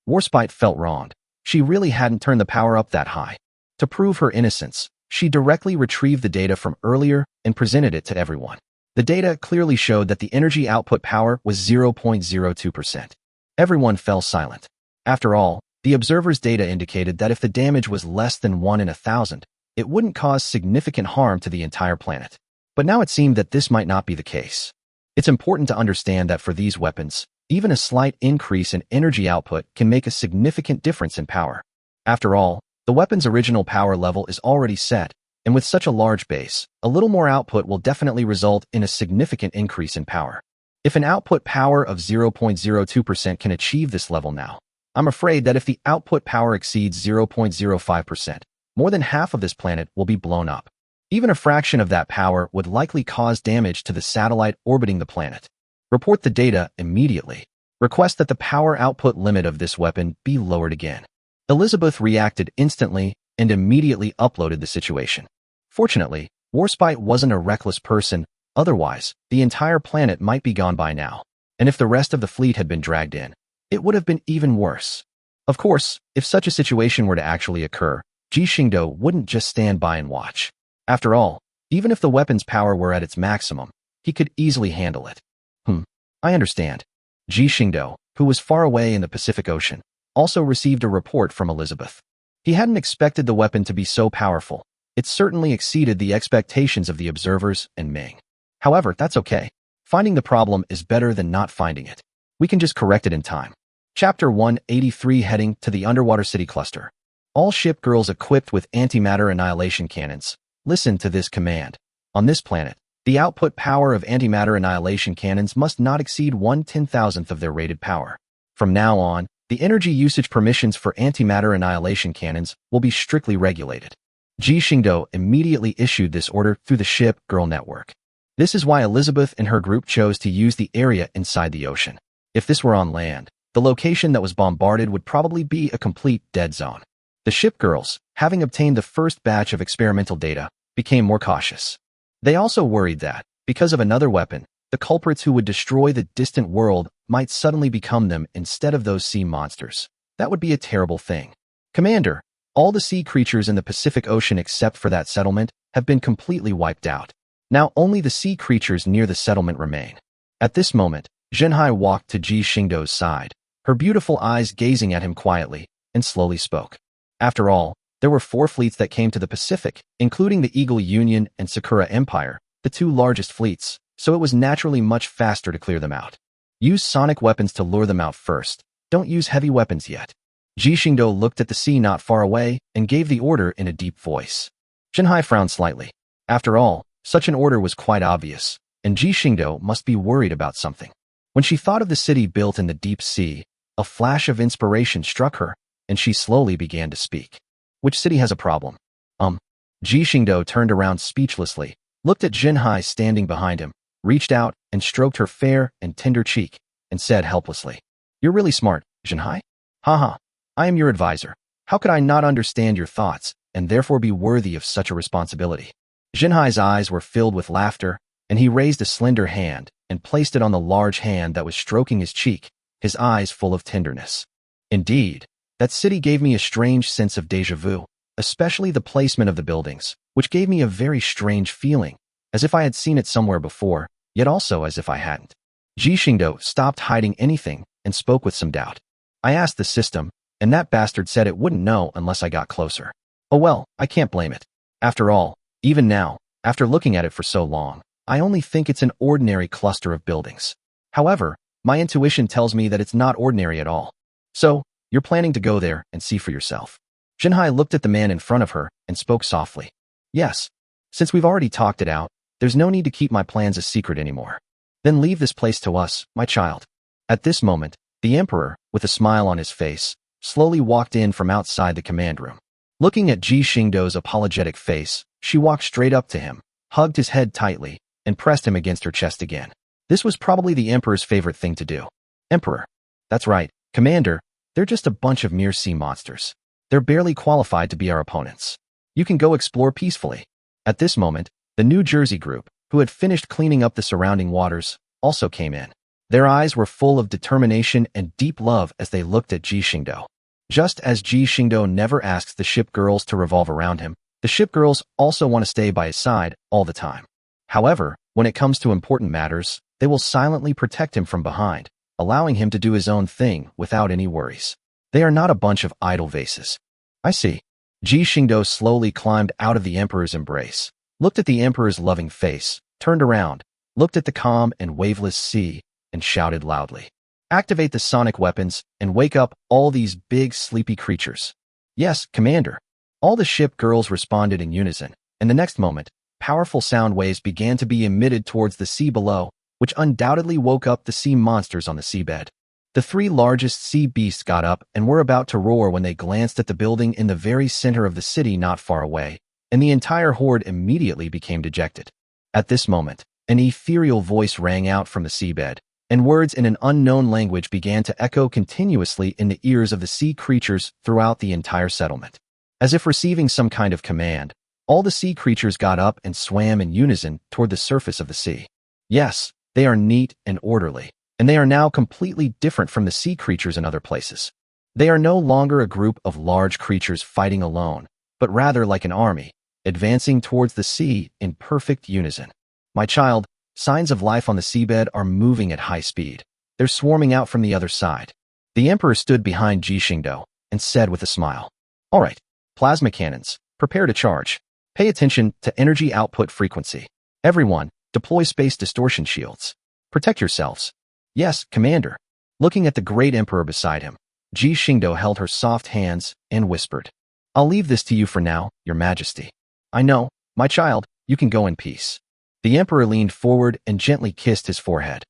Speaker 1: Warspite felt wronged. She really hadn't turned the power up that high. To prove her innocence, she directly retrieved the data from earlier and presented it to everyone. The data clearly showed that the energy output power was 0.02%. Everyone fell silent. After all, the observer's data indicated that if the damage was less than 1 in 1,000, it wouldn't cause significant harm to the entire planet. But now it seemed that this might not be the case. It's important to understand that for these weapons, even a slight increase in energy output can make a significant difference in power. After all, the weapon's original power level is already set, and with such a large base, a little more output will definitely result in a significant increase in power. If an output power of 0.02% can achieve this level now, I'm afraid that if the output power exceeds 0.05%, more than half of this planet will be blown up. Even a fraction of that power would likely cause damage to the satellite orbiting the planet. Report the data immediately. Request that the power output limit of this weapon be lowered again. Elizabeth reacted instantly and immediately uploaded the situation. Fortunately, Warspite wasn't a reckless person, otherwise, the entire planet might be gone by now. And if the rest of the fleet had been dragged in, it would have been even worse. Of course, if such a situation were to actually occur, Ji Xingdou wouldn't just stand by and watch. After all, even if the weapon's power were at its maximum, he could easily handle it. I understand. Ji Xingdou, who was far away in the Pacific Ocean, also received a report from Elizabeth. He hadn't expected the weapon to be so powerful. It certainly exceeded the expectations of the observers and Ming. However, that's okay. Finding the problem is better than not finding it. We can just correct it in time. Chapter 183 Heading to the Underwater City Cluster. All shipgirls equipped with antimatter annihilation cannons, listen to this command. On this planet, the output power of antimatter annihilation cannons must not exceed 1/10,000th of their rated power. From now on, the energy usage permissions for antimatter annihilation cannons will be strictly regulated. Ji Xingdou immediately issued this order through the Shipgirl network. This is why Elizabeth and her group chose to use the area inside the ocean. If this were on land, the location that was bombarded would probably be a complete dead zone. The Shipgirls, having obtained the first batch of experimental data, became more cautious. They also worried that, because of another weapon, The culprits who would destroy the distant world might suddenly become them instead of those sea monsters. That would be a terrible thing. Commander, all the sea creatures in the Pacific Ocean except for that settlement have been completely wiped out. Now only the sea creatures near the settlement remain. At this moment, Zhenhai walked to Ji Xingdou's side, her beautiful eyes gazing at him quietly, and slowly spoke. After all, there were 4 fleets that came to the Pacific, including the Eagle Union and Sakura Empire, the 2 largest fleets, so it was naturally much faster to clear them out. Use sonic weapons to lure them out first. Don't use heavy weapons yet. Ji Xingdou looked at the sea not far away and gave the order in a deep voice. Zhenhai frowned slightly. After all, such an order was quite obvious, and Ji Xingdou must be worried about something. When she thought of the city built in the deep sea, a flash of inspiration struck her, and she slowly began to speak. Which city has a problem? Ji Xingdou turned around speechlessly, looked at Zhenhai standing behind him, reached out and stroked her fair and tender cheek, and said helplessly, "You're really smart, Zhenhai. Haha, I am your advisor. How could I not understand your thoughts, and therefore be worthy of such a responsibility?" Zhenhai's eyes were filled with laughter, and he raised a slender hand and placed it on the large hand that was stroking his cheek, his eyes full of tenderness. Indeed, that city gave me a strange sense of déjà vu, especially the placement of the buildings, which gave me a very strange feeling, as if I had seen it somewhere before, yet also as if I hadn't. Ji Xingdou stopped hiding anything and spoke with some doubt. I asked the system, and that bastard said it wouldn't know unless I got closer. Oh well, I can't blame it. After all, even now, after looking at it for so long, I only think it's an ordinary cluster of buildings. However, my intuition tells me that it's not ordinary at all. So, you're planning to go there and see for yourself. Zhenhai looked at the man in front of her and spoke softly. Yes. Since we've already talked it out, there's no need to keep my plans a secret anymore. Then leave this place to us, my child. At this moment, the emperor, with a smile on his face, slowly walked in from outside the command room. Looking at Ji Xingdou's apologetic face, she walked straight up to him, hugged his head tightly, and pressed him against her chest again. This was probably the emperor's favorite thing to do. Emperor. That's right, Commander, they're just a bunch of mere sea monsters. They're barely qualified to be our opponents. You can go explore peacefully. At this moment, the New Jersey group, who had finished cleaning up the surrounding waters, also came in. Their eyes were full of determination and deep love as they looked at Ji Xingdou. Just as Ji Xingdou never asks the ship girls to revolve around him, the ship girls also want to stay by his side all the time. However, when it comes to important matters, they will silently protect him from behind, allowing him to do his own thing without any worries. They are not a bunch of idle vases. I see. Ji Xingdou slowly climbed out of the emperor's embrace, looked at the emperor's loving face, turned around, looked at the calm and waveless sea, and shouted loudly. Activate the sonic weapons and wake up all these big sleepy creatures. Yes, Commander. All the ship girls responded in unison, and the next moment, powerful sound waves began to be emitted towards the sea below, which undoubtedly woke up the sea monsters on the seabed. The 3 largest sea beasts got up and were about to roar when they glanced at the building in the very center of the city not far away, and the entire horde immediately became dejected. At this moment, an ethereal voice rang out from the seabed, and words in an unknown language began to echo continuously in the ears of the sea creatures throughout the entire settlement. As if receiving some kind of command, all the sea creatures got up and swam in unison toward the surface of the sea. Yes, they are neat and orderly, and they are now completely different from the sea creatures in other places. They are no longer a group of large creatures fighting alone, but rather like an army, advancing towards the sea in perfect unison. My child, signs of life on the seabed are moving at high speed. They're swarming out from the other side. The emperor stood behind Ji Xingdou and said with a smile, "All right, plasma cannons, prepare to charge. Pay attention to energy output frequency. Everyone, deploy space distortion shields. Protect yourselves." Yes, Commander. Looking at the great emperor beside him, Ji Xingdou held her soft hands and whispered, "I'll leave this to you for now, Your Majesty. I know, my child, you can go in peace." The emperor leaned forward and gently kissed his forehead.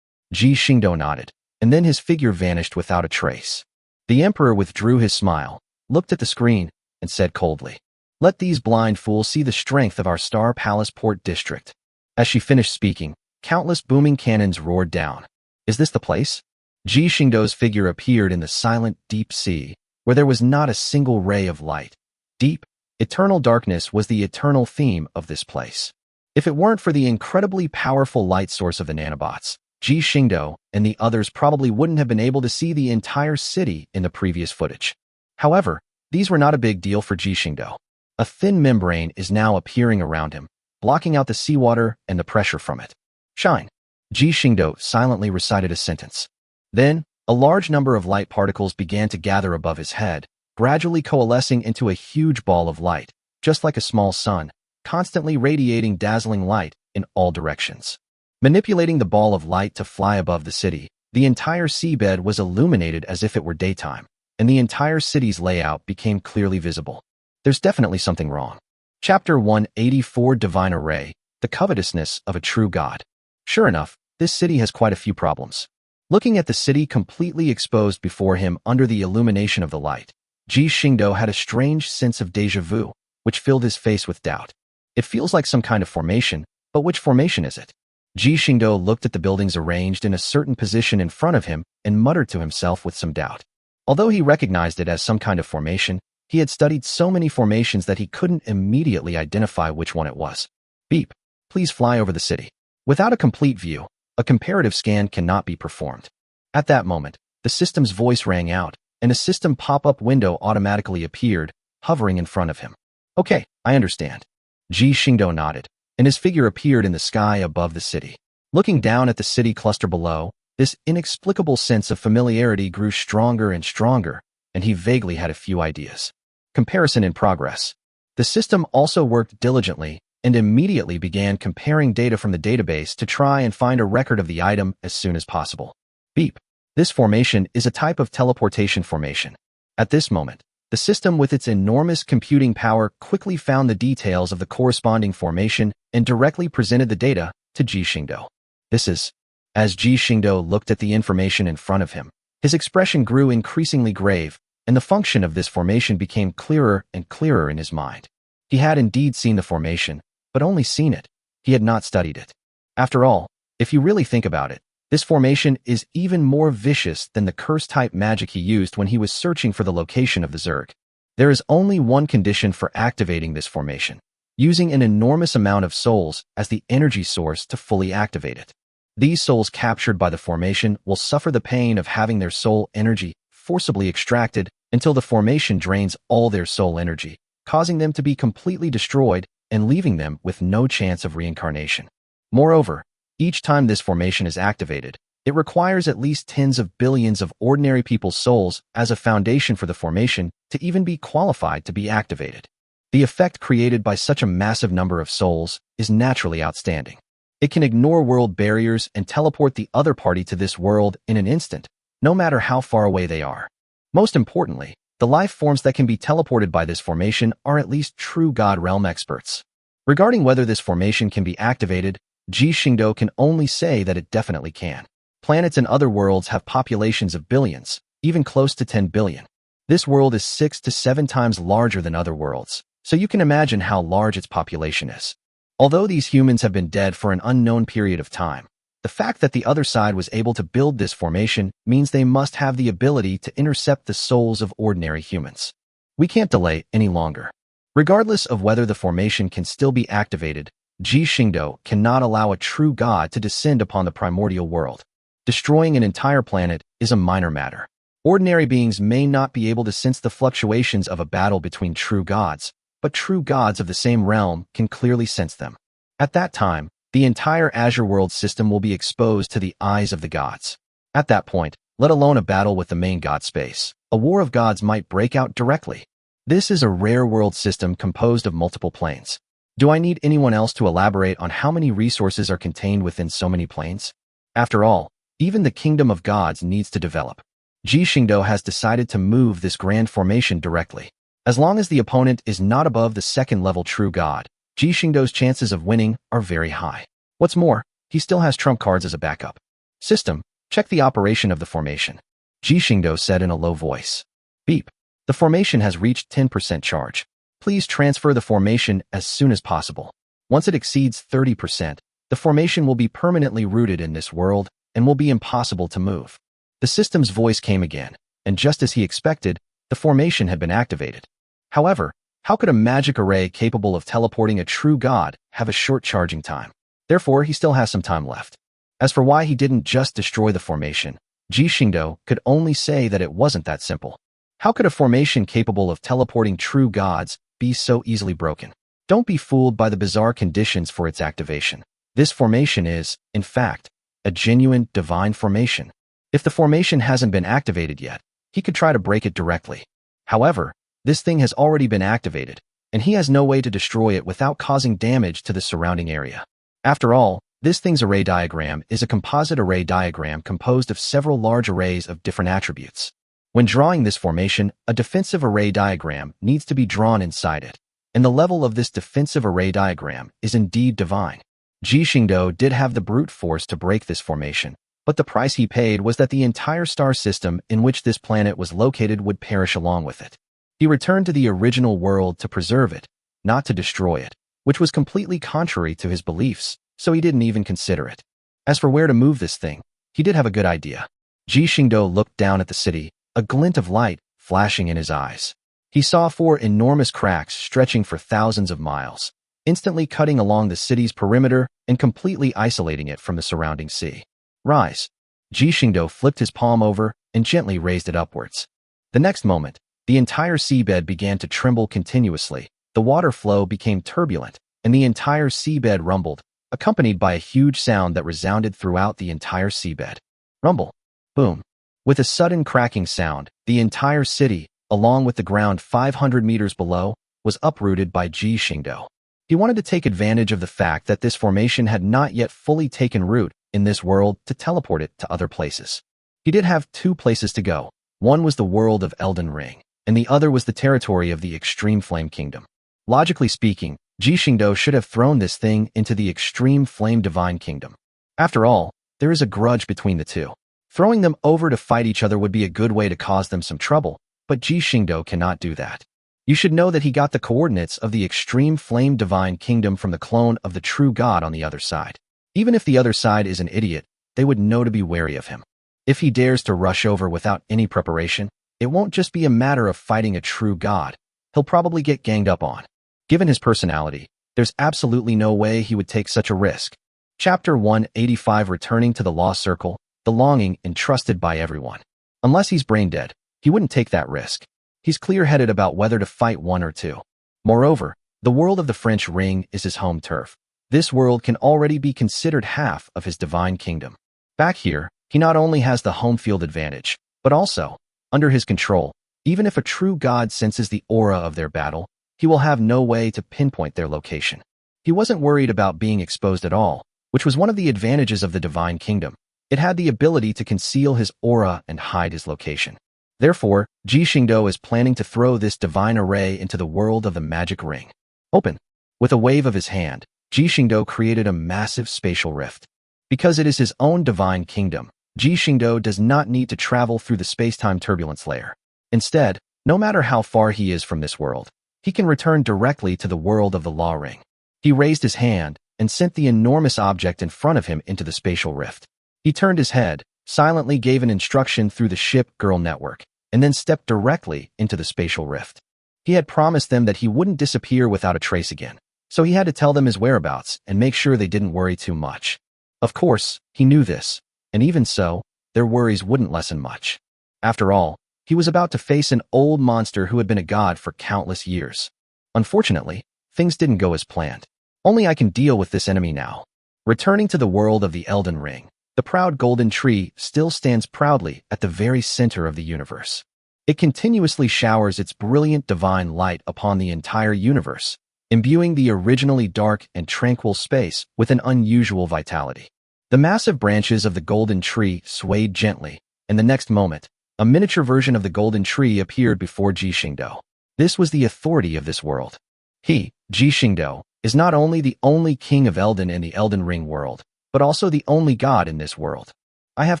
Speaker 1: Ji Xingdou nodded, and then his figure vanished without a trace. The emperor withdrew his smile, looked at the screen, and said coldly, "Let these blind fools see the strength of our Star Palace Port District." As she finished speaking, countless booming cannons roared down. Is this the place? Ji Xingdou's figure appeared in the silent, deep sea, where there was not a single ray of light. Deep, eternal darkness was the eternal theme of this place. If it weren't for the incredibly powerful light source of the nanobots, Ji Xingdou and the others probably wouldn't have been able to see the entire city in the previous footage. However, these were not a big deal for Ji Xingdou. A thin membrane is now appearing around him, blocking out the seawater and the pressure from it. Shine. Ji Xingdou silently recited a sentence. Then, a large number of light particles began to gather above his head, gradually coalescing into a huge ball of light, just like a small sun, constantly radiating dazzling light in all directions. Manipulating the ball of light to fly above the city, the entire seabed was illuminated as if it were daytime, and the entire city's layout became clearly visible. There's definitely something wrong. Chapter 184 Divine Array, the Covetousness of a True God. Sure enough, this city has quite a few problems. Looking at the city completely exposed before him under the illumination of the light, Ji Xingdou had a strange sense of déjà vu, which filled his face with doubt. It feels like some kind of formation, but which formation is it? Ji Xingdou looked at the buildings arranged in a certain position in front of him and muttered to himself with some doubt. Although he recognized it as some kind of formation, he had studied so many formations that he couldn't immediately identify which one it was. Beep. Please fly over the city. Without a complete view, a comparative scan cannot be performed. At that moment, the system's voice rang out, and a system pop-up window automatically appeared, hovering in front of him. Okay, I understand. Ji Xingdou nodded, and his figure appeared in the sky above the city. Looking down at the city cluster below, this inexplicable sense of familiarity grew stronger and stronger, and he vaguely had a few ideas. Comparison in progress. The system also worked diligently and immediately began comparing data from the database to try and find a record of the item as soon as possible. Beep. This formation is a type of teleportation formation. At this moment, the system with its enormous computing power quickly found the details of the corresponding formation and directly presented the data to Ji Xingdou. This is... As Ji Xingdou looked at the information in front of him, his expression grew increasingly grave, and the function of this formation became clearer and clearer in his mind. He had indeed seen the formation, but only seen it. He had not studied it. After all, if you really think about it, this formation is even more vicious than the curse-type magic he used when he was searching for the location of the Zerg. There is only one condition for activating this formation, using an enormous amount of souls as the energy source to fully activate it. These souls captured by the formation will suffer the pain of having their soul energy forcibly extracted until the formation drains all their soul energy, causing them to be completely destroyed and leaving them with no chance of reincarnation. Moreover, each time this formation is activated, it requires at least tens of billions of ordinary people's souls as a foundation for the formation to even be qualified to be activated. The effect created by such a massive number of souls is naturally outstanding. It can ignore world barriers and teleport the other party to this world in an instant, no matter how far away they are. Most importantly, the life forms that can be teleported by this formation are at least true God realm experts. Regarding whether this formation can be activated, Ji Xingdou can only say that it definitely can. Planets and other worlds have populations of billions, even close to 10 billion. This world is 6 to 7 times larger than other worlds, so you can imagine how large its population is. Although these humans have been dead for an unknown period of time, the fact that the other side was able to build this formation means they must have the ability to intercept the souls of ordinary humans. We can't delay any longer. Regardless of whether the formation can still be activated, Ji Xingdou cannot allow a true god to descend upon the primordial world. Destroying an entire planet is a minor matter. Ordinary beings may not be able to sense the fluctuations of a battle between true gods, but true gods of the same realm can clearly sense them. At that time, the entire Azure world system will be exposed to the eyes of the gods. At that point, let alone a battle with the main god space, a war of gods might break out directly. This is a rare world system composed of multiple planes. Do I need anyone else to elaborate on how many resources are contained within so many planes? After all, even the kingdom of gods needs to develop. Ji Xingdou has decided to move this grand formation directly. As long as the opponent is not above the second-level true god, Ji Xingdou's chances of winning are very high. What's more, he still has trump cards as a backup. System, check the operation of the formation. Ji Xingdou said in a low voice. Beep. The formation has reached 10% charge. Please transfer the formation as soon as possible. Once it exceeds 30%, the formation will be permanently rooted in this world and will be impossible to move. The system's voice came again, and just as he expected, the formation had been activated. However, How could a magic array capable of teleporting a true god have a short charging time? Therefore, he still has some time left. As for why he didn't just destroy the formation, Ji Xingdou could only say that it wasn't that simple. How could a formation capable of teleporting true gods be so easily broken? Don't be fooled by the bizarre conditions for its activation. This formation is, in fact, a genuine divine formation. If the formation hasn't been activated yet, he could try to break it directly. However, this thing has already been activated, and he has no way to destroy it without causing damage to the surrounding area. After all, this thing's array diagram is a composite array diagram composed of several large arrays of different attributes. When drawing this formation, a defensive array diagram needs to be drawn inside it, and the level of this defensive array diagram is indeed divine. Ji Xingdou did have the brute force to break this formation, but the price he paid was that the entire star system in which this planet was located would perish along with it. He returned to the original world to preserve it, not to destroy it, which was completely contrary to his beliefs, so he didn't even consider it. As for where to move this thing, he did have a good idea. Ji Xingdou looked down at the city, a glint of light flashing in his eyes. He saw 4 enormous cracks stretching for thousands of miles, instantly cutting along the city's perimeter and completely isolating it from the surrounding sea. Rise. Ji Xingdou flipped his palm over and gently raised it upwards. The next moment, the entire seabed began to tremble continuously, the water flow became turbulent, and the entire seabed rumbled, accompanied by a huge sound that resounded throughout the entire seabed. Rumble. Boom. With a sudden cracking sound, the entire city, along with the ground 500 meters below, was uprooted by Ji Xingdou. He wanted to take advantage of the fact that this formation had not yet fully taken root in this world to teleport it to other places. He did have 2 places to go. One was the world of Elden Ring, and the other was the territory of the Extreme Flame Kingdom. Logically speaking, Ji Xingdou should have thrown this thing into the Extreme Flame Divine Kingdom. After all, there is a grudge between the two. Throwing them over to fight each other would be a good way to cause them some trouble, but Ji Xingdou cannot do that. You should know that he got the coordinates of the Extreme Flame Divine Kingdom from the clone of the true god on the other side. Even if the other side is an idiot, they would know to be wary of him. If he dares to rush over without any preparation, it won't just be a matter of fighting a true god. He'll probably get ganged up on. Given his personality, there's absolutely no way he would take such a risk. Chapter 185 Returning to the Law Circle, the longing entrusted by everyone. Unless he's brain dead, he wouldn't take that risk. He's clear-headed about whether to fight 1 or 2. Moreover, the world of the French Ring is his home turf. This world can already be considered half of his divine kingdom. Back here, he not only has the home field advantage, but also, under his control, even if a true god senses the aura of their battle, he will have no way to pinpoint their location. He wasn't worried about being exposed at all, which was one of the advantages of the divine kingdom. It had the ability to conceal his aura and hide his location. Therefore, Ji Xingdou is planning to throw this divine array into the world of the magic ring. Open. With a wave of his hand, Ji Xingdou created a massive spatial rift. Because it is his own divine kingdom, Ji Xingdou does not need to travel through the space-time turbulence layer. Instead, no matter how far he is from this world, he can return directly to the world of the Law Ring. He raised his hand and sent the enormous object in front of him into the spatial rift. He turned his head, silently gave an instruction through the Shipgirl network, and then stepped directly into the spatial rift. He had promised them that he wouldn't disappear without a trace again, so he had to tell them his whereabouts and make sure they didn't worry too much. Of course, he knew this, and even so, their worries wouldn't lessen much. After all, he was about to face an old monster who had been a god for countless years. Unfortunately, things didn't go as planned. Only I can deal with this enemy now. Returning to the world of the Elden Ring, the proud golden tree still stands proudly at the very center of the universe. It continuously showers its brilliant divine light upon the entire universe, imbuing the originally dark and tranquil space with an unusual vitality. The massive branches of the golden tree swayed gently, and the next moment, a miniature version of the golden tree appeared before Ji Xingdou. This was the authority of this world. He, Ji Xingdou, is not only the only king of Elden in the Elden Ring world, but also the only god in this world. I have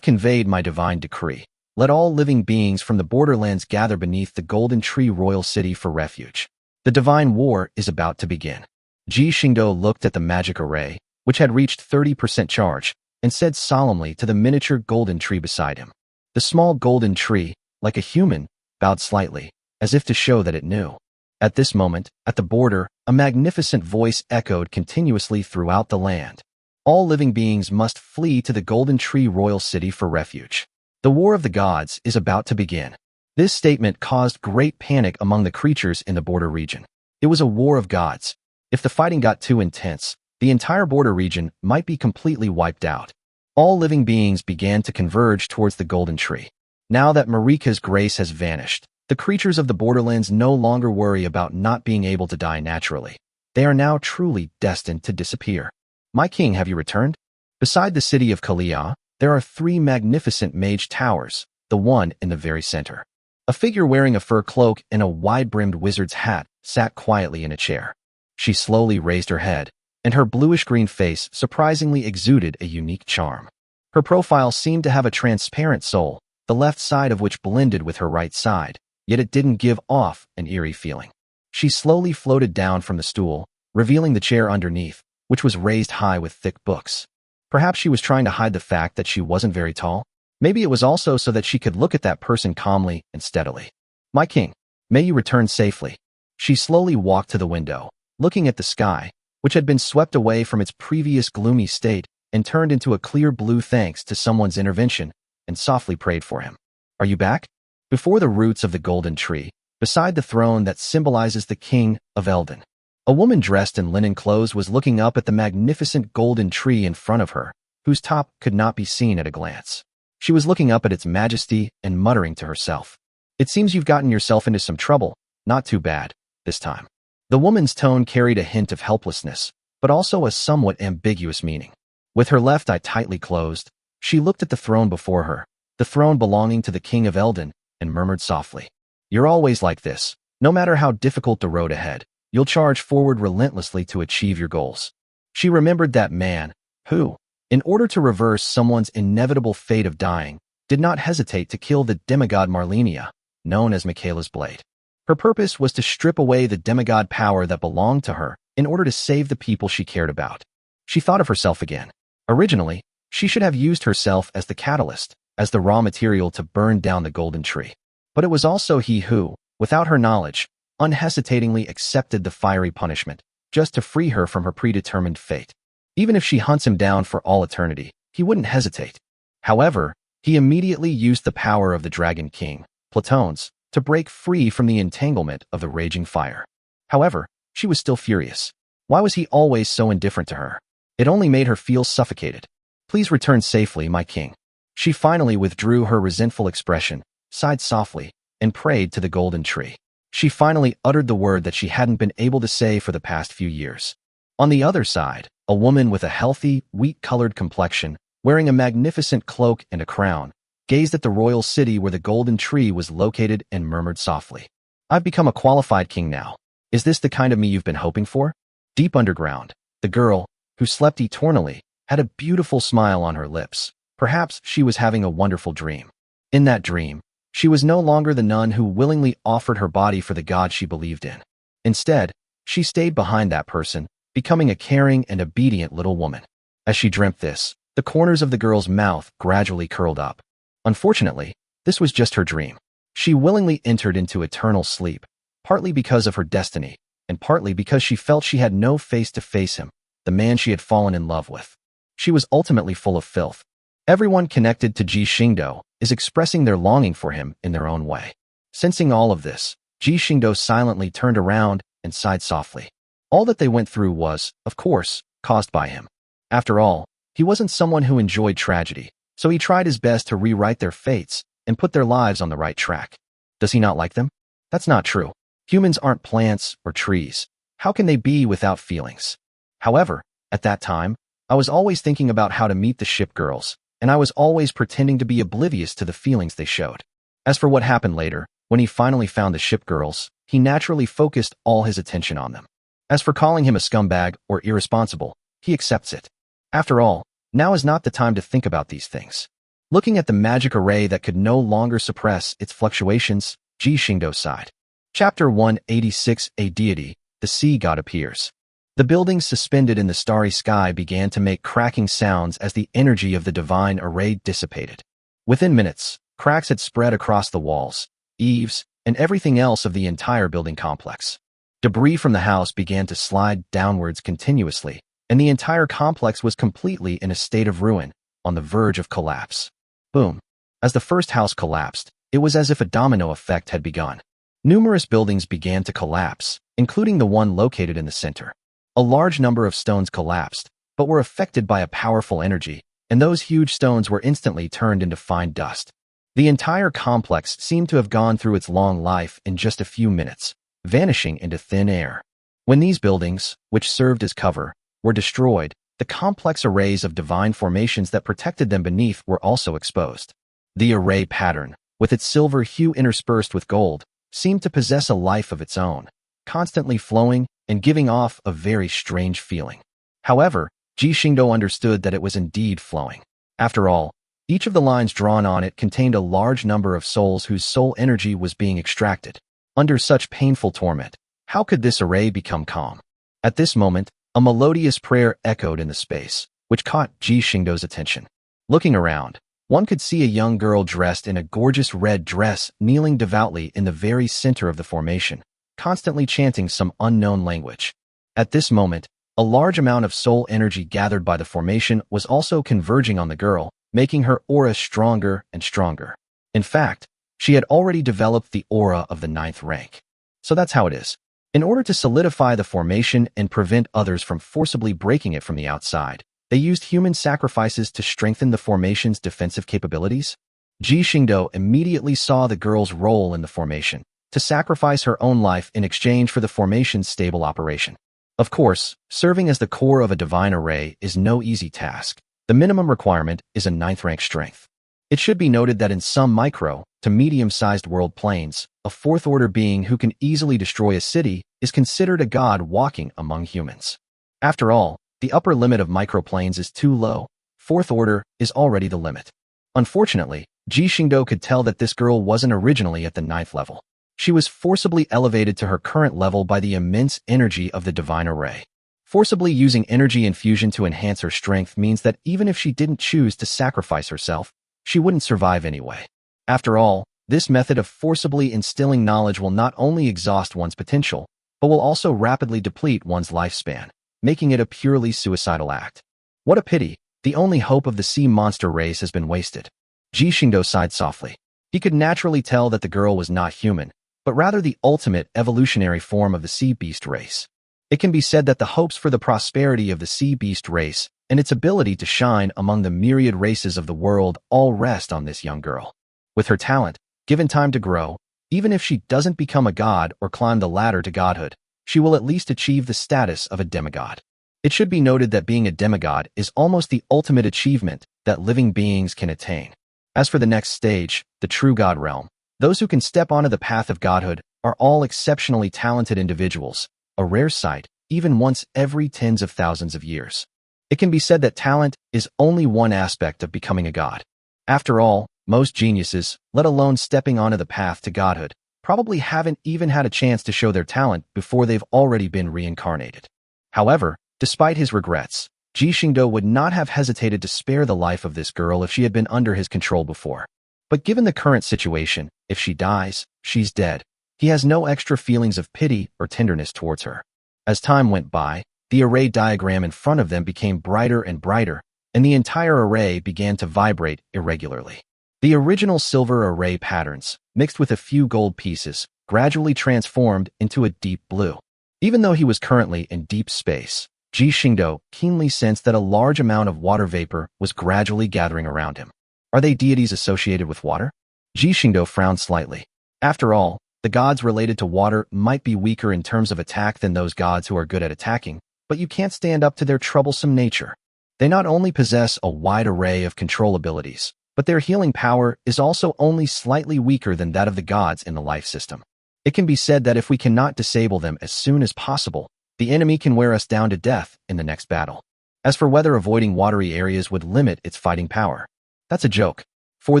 Speaker 1: conveyed my divine decree. Let all living beings from the borderlands gather beneath the golden tree royal city for refuge. The divine war is about to begin. Ji Xingdou looked at the magic array, which had reached 30% charge, and said solemnly to the miniature golden tree beside him. The small golden tree, like a human, bowed slightly, as if to show that it knew. At this moment, at the border, a magnificent voice echoed continuously throughout the land. All living beings must flee to the Golden Tree Royal City for refuge. The War of the Gods is about to begin. This statement caused great panic among the creatures in the border region. It was a war of gods. If the fighting got too intense, the entire border region might be completely wiped out. All living beings began to converge towards the Golden Tree. Now that Marika's grace has vanished, the creatures of the borderlands no longer worry about not being able to die naturally. They are now truly destined to disappear. My king, have you returned? Beside the city of Kalia, there are 3 magnificent mage towers, the one in the very center. A figure wearing a fur cloak and a wide-brimmed wizard's hat sat quietly in a chair. She slowly raised her head, and her bluish-green face surprisingly exuded a unique charm. Her profile seemed to have a transparent soul, the left side of which blended with her right side, yet it didn't give off an eerie feeling. She slowly floated down from the stool, revealing the chair underneath, which was raised high with thick books. Perhaps she was trying to hide the fact that she wasn't very tall. Maybe it was also so that she could look at that person calmly and steadily. My king, may you return safely. She slowly walked to the window, looking at the sky, which had been swept away from its previous gloomy state and turned into a clear blue thanks to someone's intervention, and softly prayed for him. Are you back? Before the roots of the golden tree, beside the throne that symbolizes the king of Eldon, a woman dressed in linen clothes was looking up at the magnificent golden tree in front of her, whose top could not be seen at a glance. She was looking up at its majesty and muttering to herself. It seems you've gotten yourself into some trouble. Not too bad, this time. The woman's tone carried a hint of helplessness, but also a somewhat ambiguous meaning. With her left eye tightly closed, she looked at the throne before her, the throne belonging to the king of Eldon, and murmured softly. You're always like this. No matter how difficult the road ahead, you'll charge forward relentlessly to achieve your goals. She remembered that man, who, in order to reverse someone's inevitable fate of dying, did not hesitate to kill the demigod Marlenia, known as Michaela's Blade. Her purpose was to strip away the demigod power that belonged to her in order to save the people she cared about. She thought of herself again. Originally, she should have used herself as the catalyst, as the raw material to burn down the golden tree. But it was also he who, without her knowledge, unhesitatingly accepted the fiery punishment, just to free her from her predetermined fate. Even if she hunts him down for all eternity, he wouldn't hesitate. However, he immediately used the power of the Dragon King, Platones, to break free from the entanglement of the raging fire. However, she was still furious. Why was he always so indifferent to her? It only made her feel suffocated. Please return safely, my king. She finally withdrew her resentful expression, sighed softly, and prayed to the golden tree. She finally uttered the word that she hadn't been able to say for the past few years. On the other side, a woman with a healthy, wheat-colored complexion, wearing a magnificent cloak and a crown, gazed at the royal city where the golden tree was located and murmured softly. I've become a qualified king now. Is this the kind of me you've been hoping for? Deep underground, the girl, who slept eternally, had a beautiful smile on her lips. Perhaps she was having a wonderful dream. In that dream, she was no longer the nun who willingly offered her body for the god she believed in. Instead, she stayed behind that person, becoming a caring and obedient little woman. As she dreamt this, the corners of the girl's mouth gradually curled up. Unfortunately, this was just her dream. She willingly entered into eternal sleep, partly because of her destiny, and partly because she felt she had no face to face him, the man she had fallen in love with. She was ultimately full of filth. Everyone connected to Ji Xingdou is expressing their longing for him in their own way. Sensing all of this, Ji Xingdou silently turned around and sighed softly. All that they went through was, of course, caused by him. After all, he wasn't someone who enjoyed tragedy, so he tried his best to rewrite their fates and put their lives on the right track. Does he not like them? That's not true. Humans aren't plants or trees. How can they be without feelings? However, at that time, I was always thinking about how to meet the Shipgirls, and I was always pretending to be oblivious to the feelings they showed. As for what happened later, when he finally found the Shipgirls, he naturally focused all his attention on them. As for calling him a scumbag or irresponsible, he accepts it. After all, now is not the time to think about these things. Looking at the magic array that could no longer suppress its fluctuations, Ji Xingdou sighed. Chapter 186, A Deity, the Sea God appears. The buildings suspended in the starry sky began to make cracking sounds as the energy of the divine array dissipated. Within minutes, cracks had spread across the walls, eaves, and everything else of the entire building complex. Debris from the house began to slide downwards continuously, and the entire complex was completely in a state of ruin, on the verge of collapse. Boom. As the first house collapsed, it was as if a domino effect had begun. Numerous buildings began to collapse, including the one located in the center. A large number of stones collapsed, but were affected by a powerful energy, and those huge stones were instantly turned into fine dust. The entire complex seemed to have gone through its long life in just a few minutes, vanishing into thin air. When these buildings, which served as cover, were destroyed, the complex arrays of divine formations that protected them beneath were also exposed. The array pattern, with its silver hue interspersed with gold, seemed to possess a life of its own, constantly flowing and giving off a very strange feeling. However, Ji Xingdou understood that it was indeed flowing. After all, each of the lines drawn on it contained a large number of souls whose soul energy was being extracted. Under such painful torment, how could this array become calm? At this moment, a melodious prayer echoed in the space, which caught Ji Xingdou's attention. Looking around, one could see a young girl dressed in a gorgeous red dress kneeling devoutly in the very center of the formation, constantly chanting some unknown language. At this moment, a large amount of soul energy gathered by the formation was also converging on the girl, making her aura stronger and stronger. In fact, she had already developed the aura of the 9th rank. So that's how it is. In order to solidify the formation and prevent others from forcibly breaking it from the outside, they used human sacrifices to strengthen the formation's defensive capabilities. Ji Xingdou immediately saw the girl's role in the formation, to sacrifice her own life in exchange for the formation's stable operation. Of course, serving as the core of a divine array is no easy task. The minimum requirement is a 9th rank strength. It should be noted that in some micro to medium-sized world planes, a 4th order being who can easily destroy a city is considered a god walking among humans. After all, the upper limit of microplanes is too low. 4th order is already the limit. Unfortunately, Ji Xingdou could tell that this girl wasn't originally at the 9th level. She was forcibly elevated to her current level by the immense energy of the divine array. Forcibly using energy infusion to enhance her strength means that even if she didn't choose to sacrifice herself, she wouldn't survive anyway. After all, this method of forcibly instilling knowledge will not only exhaust one's potential, but will also rapidly deplete one's lifespan, making it a purely suicidal act. What a pity, the only hope of the sea monster race has been wasted. Ji Xingdou sighed softly. He could naturally tell that the girl was not human, but rather the ultimate evolutionary form of the sea beast race. It can be said that the hopes for the prosperity of the sea beast race and its ability to shine among the myriad races of the world all rest on this young girl. With her talent, given time to grow, even if she doesn't become a god or climb the ladder to godhood, she will at least achieve the status of a demigod. It should be noted that being a demigod is almost the ultimate achievement that living beings can attain. As for the next stage, the true god realm, those who can step onto the path of godhood are all exceptionally talented individuals, a rare sight, even once every tens of thousands of years. It can be said that talent is only one aspect of becoming a god. After all, most geniuses, let alone stepping onto the path to godhood, probably haven't even had a chance to show their talent before they've already been reincarnated. However, despite his regrets, Ji Xingdou would not have hesitated to spare the life of this girl if she had been under his control before. But given the current situation, if she dies, she's dead. He has no extra feelings of pity or tenderness towards her. As time went by, the array diagram in front of them became brighter and brighter, and the entire array began to vibrate irregularly. The original silver array patterns, mixed with a few gold pieces, gradually transformed into a deep blue. Even though he was currently in deep space, Ji Xingdou keenly sensed that a large amount of water vapor was gradually gathering around him. Are they deities associated with water? Ji Xingdou frowned slightly. After all, the gods related to water might be weaker in terms of attack than those gods who are good at attacking, but you can't stand up to their troublesome nature. They not only possess a wide array of control abilities, but their healing power is also only slightly weaker than that of the gods in the life system. It can be said that if we cannot disable them as soon as possible, the enemy can wear us down to death in the next battle. As for whether avoiding watery areas would limit its fighting power, that's a joke. For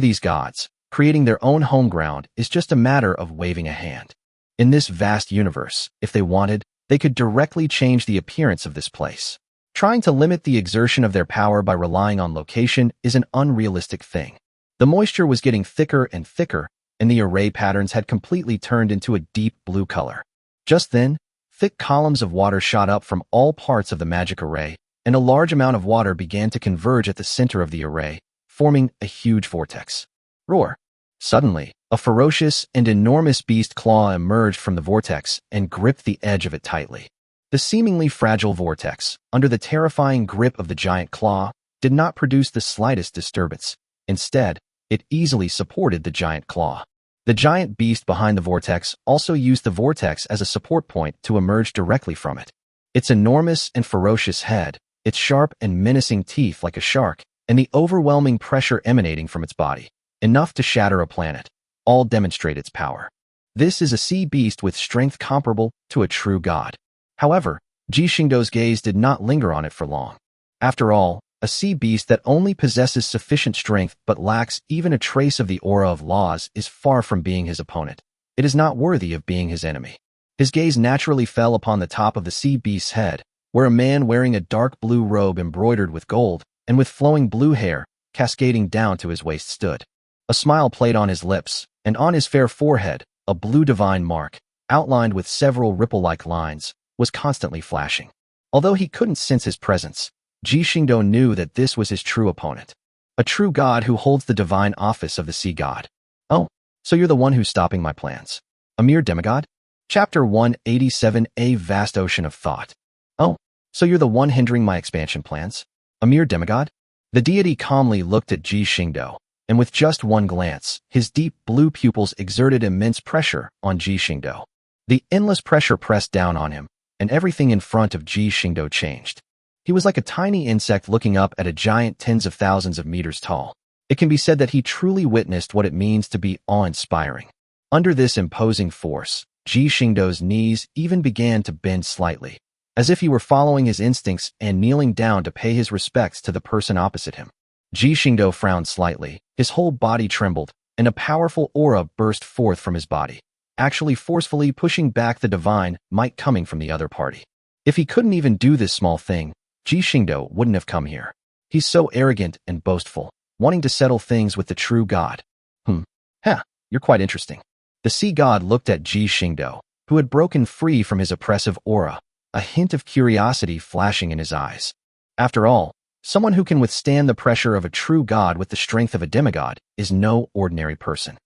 Speaker 1: these gods, creating their own home ground is just a matter of waving a hand. In this vast universe, if they wanted, they could directly change the appearance of this place. Trying to limit the exertion of their power by relying on location is an unrealistic thing. The moisture was getting thicker and thicker, and the array patterns had completely turned into a deep blue color. Just then, Thick columns of water shot up from all parts of the magic array, and a large amount of water began to converge at the center of the array, forming a huge vortex. Roar! Suddenly, a ferocious and enormous beast claw emerged from the vortex and gripped the edge of it tightly. The seemingly fragile vortex, under the terrifying grip of the giant claw, did not produce the slightest disturbance. Instead, it easily supported the giant claw. The giant beast behind the vortex also used the vortex as a support point to emerge directly from it. Its enormous and ferocious head, its sharp and menacing teeth like a shark, and the overwhelming pressure emanating from its body, enough to shatter a planet, all demonstrate its power. This is a sea beast with strength comparable to a true god. However, Ji Xingdou's gaze did not linger on it for long. After all, a sea beast that only possesses sufficient strength but lacks even a trace of the aura of laws is far from being his opponent. It is not worthy of being his enemy. His gaze naturally fell upon the top of the sea beast's head, where a man wearing a dark blue robe embroidered with gold and with flowing blue hair cascading down to his waist stood. A smile played on his lips, and on his fair forehead, a blue divine mark, outlined with several ripple-like lines, was constantly flashing. Although he couldn't sense his presence, Ji Xingdou knew that this was his true opponent. A true god who holds the divine office of the sea god. Oh, so you're the one who's stopping my plans. A mere demigod? Chapter 187, A Vast Ocean of Thought. Oh, so you're the one hindering my expansion plans? A mere demigod? The deity calmly looked at Ji Xingdou, and with just one glance, his deep blue pupils exerted immense pressure on Ji Xingdou. The endless pressure pressed down on him, and everything in front of Ji Xingdou changed. He was like a tiny insect looking up at a giant tens of thousands of meters tall. It can be said that he truly witnessed what it means to be awe-inspiring. Under this imposing force, Ji Xingdou's knees even began to bend slightly, as if he were following his instincts and kneeling down to pay his respects to the person opposite him. Ji Xingdou frowned slightly, his whole body trembled, and a powerful aura burst forth from his body, actually forcefully pushing back the divine might coming from the other party. If he couldn't even do this small thing, Ji Xingdou wouldn't have come here. He's so arrogant and boastful, wanting to settle things with the true god. You're quite interesting. The sea god looked at Ji Xingdou, who had broken free from his oppressive aura, a hint of curiosity flashing in his eyes. After all, someone who can withstand the pressure of a true god with the strength of a demigod is no ordinary person.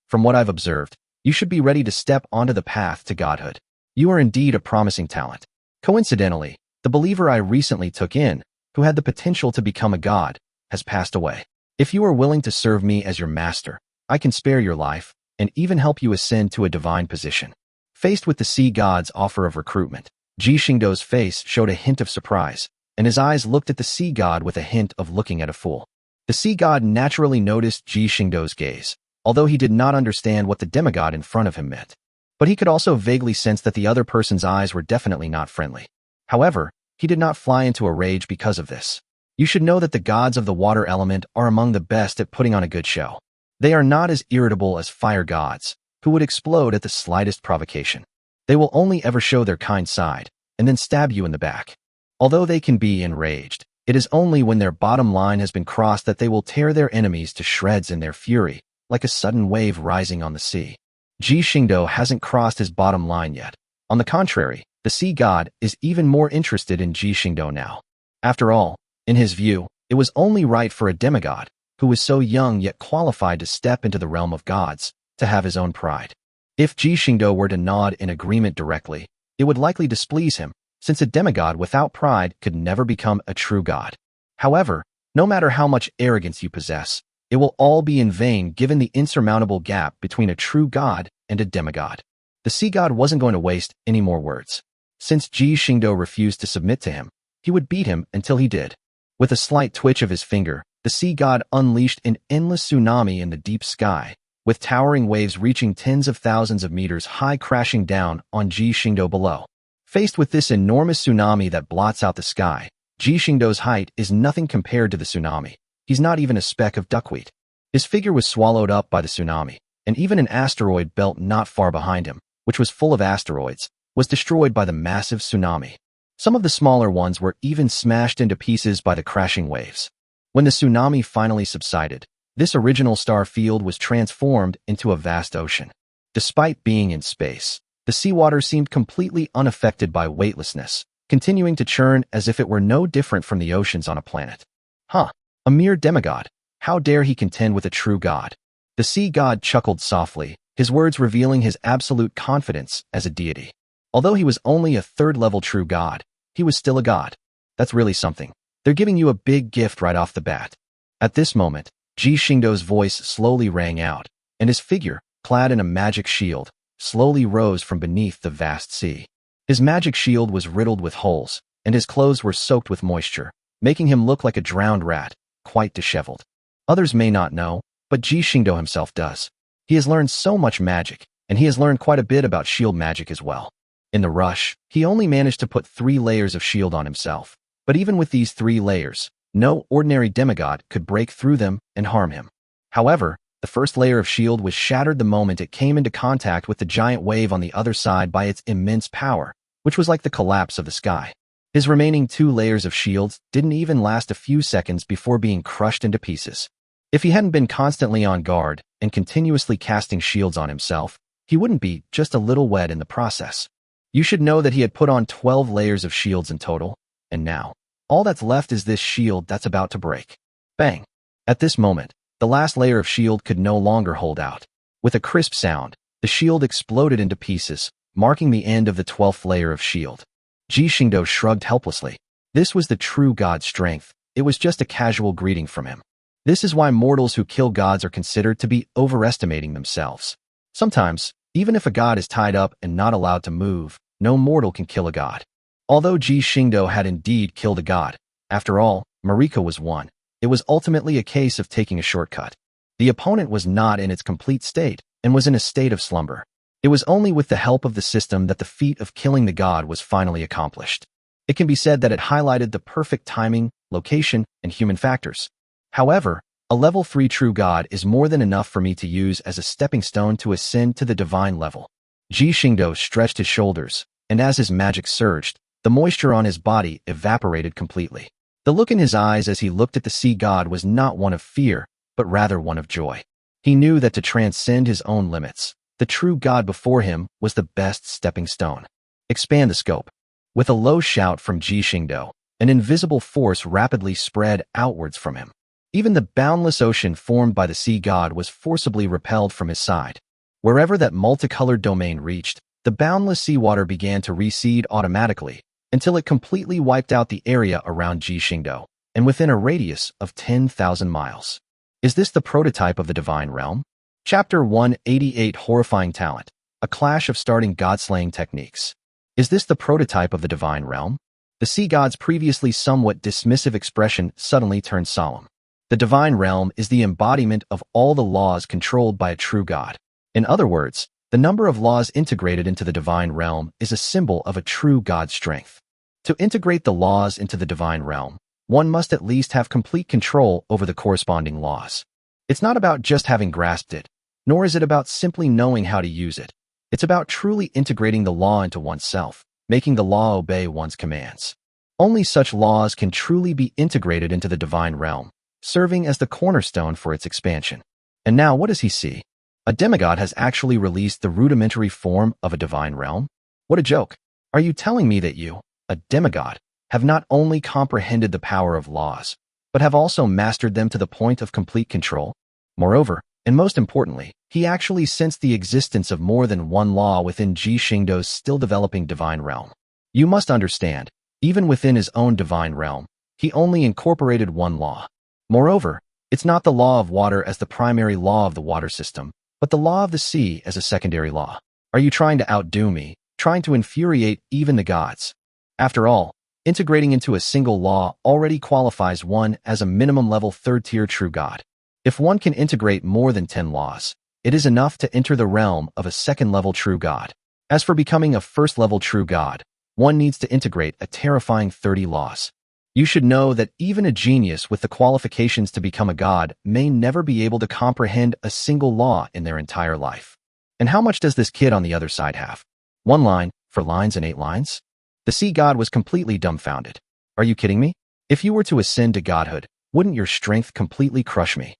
Speaker 1: From what I've observed, you should be ready to step onto the path to godhood. You are indeed a promising talent. Coincidentally, the believer I recently took in, who had the potential to become a god, has passed away. If you are willing to serve me as your master, I can spare your life and even help you ascend to a divine position. Faced with the sea god's offer of recruitment, Ji Xingdou's face showed a hint of surprise, and his eyes looked at the sea god with a hint of looking at a fool. The sea god naturally noticed Ji Xingdou's gaze, although he did not understand what the demigod in front of him meant. But he could also vaguely sense that the other person's eyes were definitely not friendly. However, he did not fly into a rage because of this. You should know that the gods of the water element are among the best at putting on a good show. They are not as irritable as fire gods, who would explode at the slightest provocation. They will only ever show their kind side, and then stab you in the back. Although they can be enraged, it is only when their bottom line has been crossed that they will tear their enemies to shreds in their fury, like a sudden wave rising on the sea. Ji Xingdou hasn't crossed his bottom line yet. On the contrary, the sea god is even more interested in Ji Xingdou now. After all, in his view, it was only right for a demigod, who was so young yet qualified to step into the realm of gods, to have his own pride. If Ji Xingdou were to nod in agreement directly, it would likely displease him, since a demigod without pride could never become a true god. However, no matter how much arrogance you possess, it will all be in vain given the insurmountable gap between a true god and a demigod. The sea god wasn't going to waste any more words. Since Ji Xingdou refused to submit to him, he would beat him until he did. With a slight twitch of his finger, the sea god unleashed an endless tsunami in the deep sky, with towering waves reaching tens of thousands of meters high crashing down on Ji Xingdou below. Faced with this enormous tsunami that blots out the sky, Ji Xingdou's height is nothing compared to the tsunami. He's not even a speck of duckweed. His figure was swallowed up by the tsunami, and even an asteroid belt not far behind him, which was full of asteroids, was destroyed by the massive tsunami. Some of the smaller ones were even smashed into pieces by the crashing waves. When the tsunami finally subsided, this original star field was transformed into a vast ocean. Despite being in space, the The seawater seemed completely unaffected by weightlessness, continuing to churn as if it were no different from the oceans on a planet. Huh, a mere demigod. How dare he contend with a true god? The sea god chuckled softly, his words revealing his absolute confidence as a deity. Although he was only a third-level true god, he was still a god. That's really something. They're giving you a big gift right off the bat. At this moment, Ji Xingdou's voice slowly rang out, and his figure, clad in a magic shield, slowly rose from beneath the vast sea. His magic shield was riddled with holes, and his clothes were soaked with moisture, making him look like a drowned rat, quite disheveled. Others may not know, but Ji Xingdou himself does. He has learned so much magic, and he has learned quite a bit about shield magic as well. In the rush, he only managed to put 3 layers of shield on himself, but even with these 3 layers, no ordinary demigod could break through them and harm him. However, the first layer of shield was shattered the moment it came into contact with the giant wave on the other side by its immense power, which was like the collapse of the sky. His remaining 2 layers of shields didn't even last a few seconds before being crushed into pieces. If he hadn't been constantly on guard and continuously casting shields on himself, he wouldn't be just a little wet in the process. You should know that he had put on 12 layers of shields in total, and now, all that's left is this shield that's about to break. Bang! At this moment, the last layer of shield could no longer hold out. With a crisp sound, the shield exploded into pieces, marking the end of the 12th layer of shield. Ji Xingdou shrugged helplessly. This was the true god's strength. It was just a casual greeting from him. This is why mortals who kill gods are considered to be overestimating themselves. Sometimes, even if a god is tied up and not allowed to move, no mortal can kill a god. Although Ji Xingdou had indeed killed a god, after all, Marika was one. It was ultimately a case of taking a shortcut. The opponent was not in its complete state and was in a state of slumber. It was only with the help of the system that the feat of killing the god was finally accomplished. It can be said that it highlighted the perfect timing, location, and human factors. However, a level 3 true god is more than enough for me to use as a stepping stone to ascend to the divine level. Ji Xingdou stretched his shoulders, and as his magic surged, the moisture on his body evaporated completely. The look in his eyes as he looked at the sea god was not one of fear, but rather one of joy. He knew that to transcend his own limits, the true god before him was the best stepping stone. Expand the scope. With a low shout from Ji Xingdou, an invisible force rapidly spread outwards from him. Even the boundless ocean formed by the sea god was forcibly repelled from his side. Wherever that multicolored domain reached, the boundless seawater began to recede automatically, until it completely wiped out the area around Ji Xingdou, and within a radius of 10,000 miles. Is this the prototype of the divine realm? Chapter 188 Horrifying Talent, a clash of starting god-slaying techniques. Is this the prototype of the divine realm? The sea god's previously somewhat dismissive expression suddenly turned solemn. The divine realm is the embodiment of all the laws controlled by a true god. In other words, the number of laws integrated into the divine realm is a symbol of a true god's strength. To integrate the laws into the divine realm, one must at least have complete control over the corresponding laws. It's not about just having grasped it, nor is it about simply knowing how to use it. It's about truly integrating the law into oneself, making the law obey one's commands. Only such laws can truly be integrated into the divine realm, serving as the cornerstone for its expansion. And now what does he see? A demigod has actually released the rudimentary form of a divine realm? What a joke. Are you telling me that you, a demigod, have not only comprehended the power of laws, but have also mastered them to the point of complete control? Moreover, and most importantly, he actually sensed the existence of more than one law within Ji Xingdou's still developing divine realm. You must understand, even within his own divine realm, he only incorporated one law. Moreover, it's not the law of water as the primary law of the water system, but the law of the sea as a secondary law. Are you trying to outdo me, trying to infuriate even the gods? After all, integrating into a single law already qualifies one as a minimum level 3rd-tier true god. If one can integrate more than 10 laws, it is enough to enter the realm of a 2nd-level true god. As for becoming a 1st-level true god, one needs to integrate a terrifying 30 laws. You should know that even a genius with the qualifications to become a god may never be able to comprehend a single law in their entire life. And how much does this kid on the other side have? 1 line, for lines and 8 lines? The sea god was completely dumbfounded. Are you kidding me? If you were to ascend to godhood, wouldn't your strength completely crush me?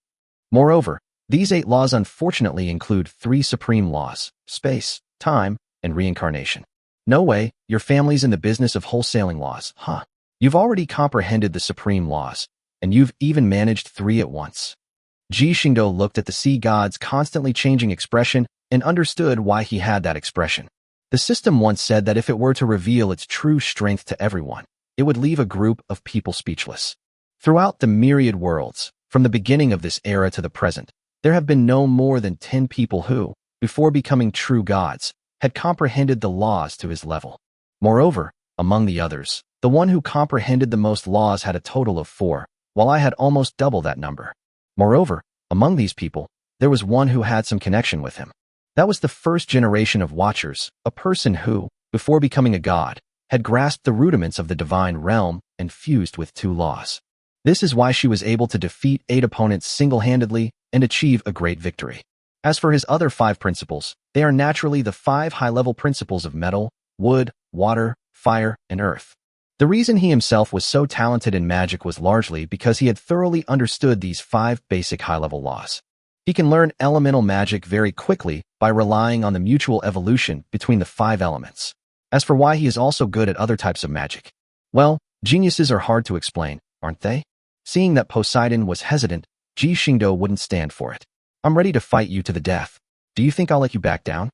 Speaker 1: Moreover, these 8 laws unfortunately include 3 supreme laws: space, time, and reincarnation. No way, your family's in the business of wholesaling laws, huh? You've already comprehended the supreme laws, and you've even managed 3 at once. Ji Xingdou looked at the sea god's constantly changing expression and understood why he had that expression. The system once said that if it were to reveal its true strength to everyone, it would leave a group of people speechless. Throughout the myriad worlds, from the beginning of this era to the present, there have been no more than 10 people who, before becoming true gods, had comprehended the laws to his level. Moreover, among the others, the one who comprehended the most laws had a total of 4, while I had almost double that number. Moreover, among these people, there was one who had some connection with him. That was the first generation of Watchers, a person who, before becoming a god, had grasped the rudiments of the divine realm and fused with 2 laws. This is why she was able to defeat 8 opponents single-handedly and achieve a great victory. As for his other 5 principles, they are naturally the 5 high-level principles of metal, wood, water, fire, and earth. The reason he himself was so talented in magic was largely because he had thoroughly understood these 5 basic high-level laws. He can learn elemental magic very quickly by relying on the mutual evolution between the 5 elements. As for why he is also good at other types of magic, well, geniuses are hard to explain, aren't they? Seeing that Poseidon was hesitant, Ji Xingdou wouldn't stand for it. I'm ready to fight you to the death. Do you think I'll let you back down?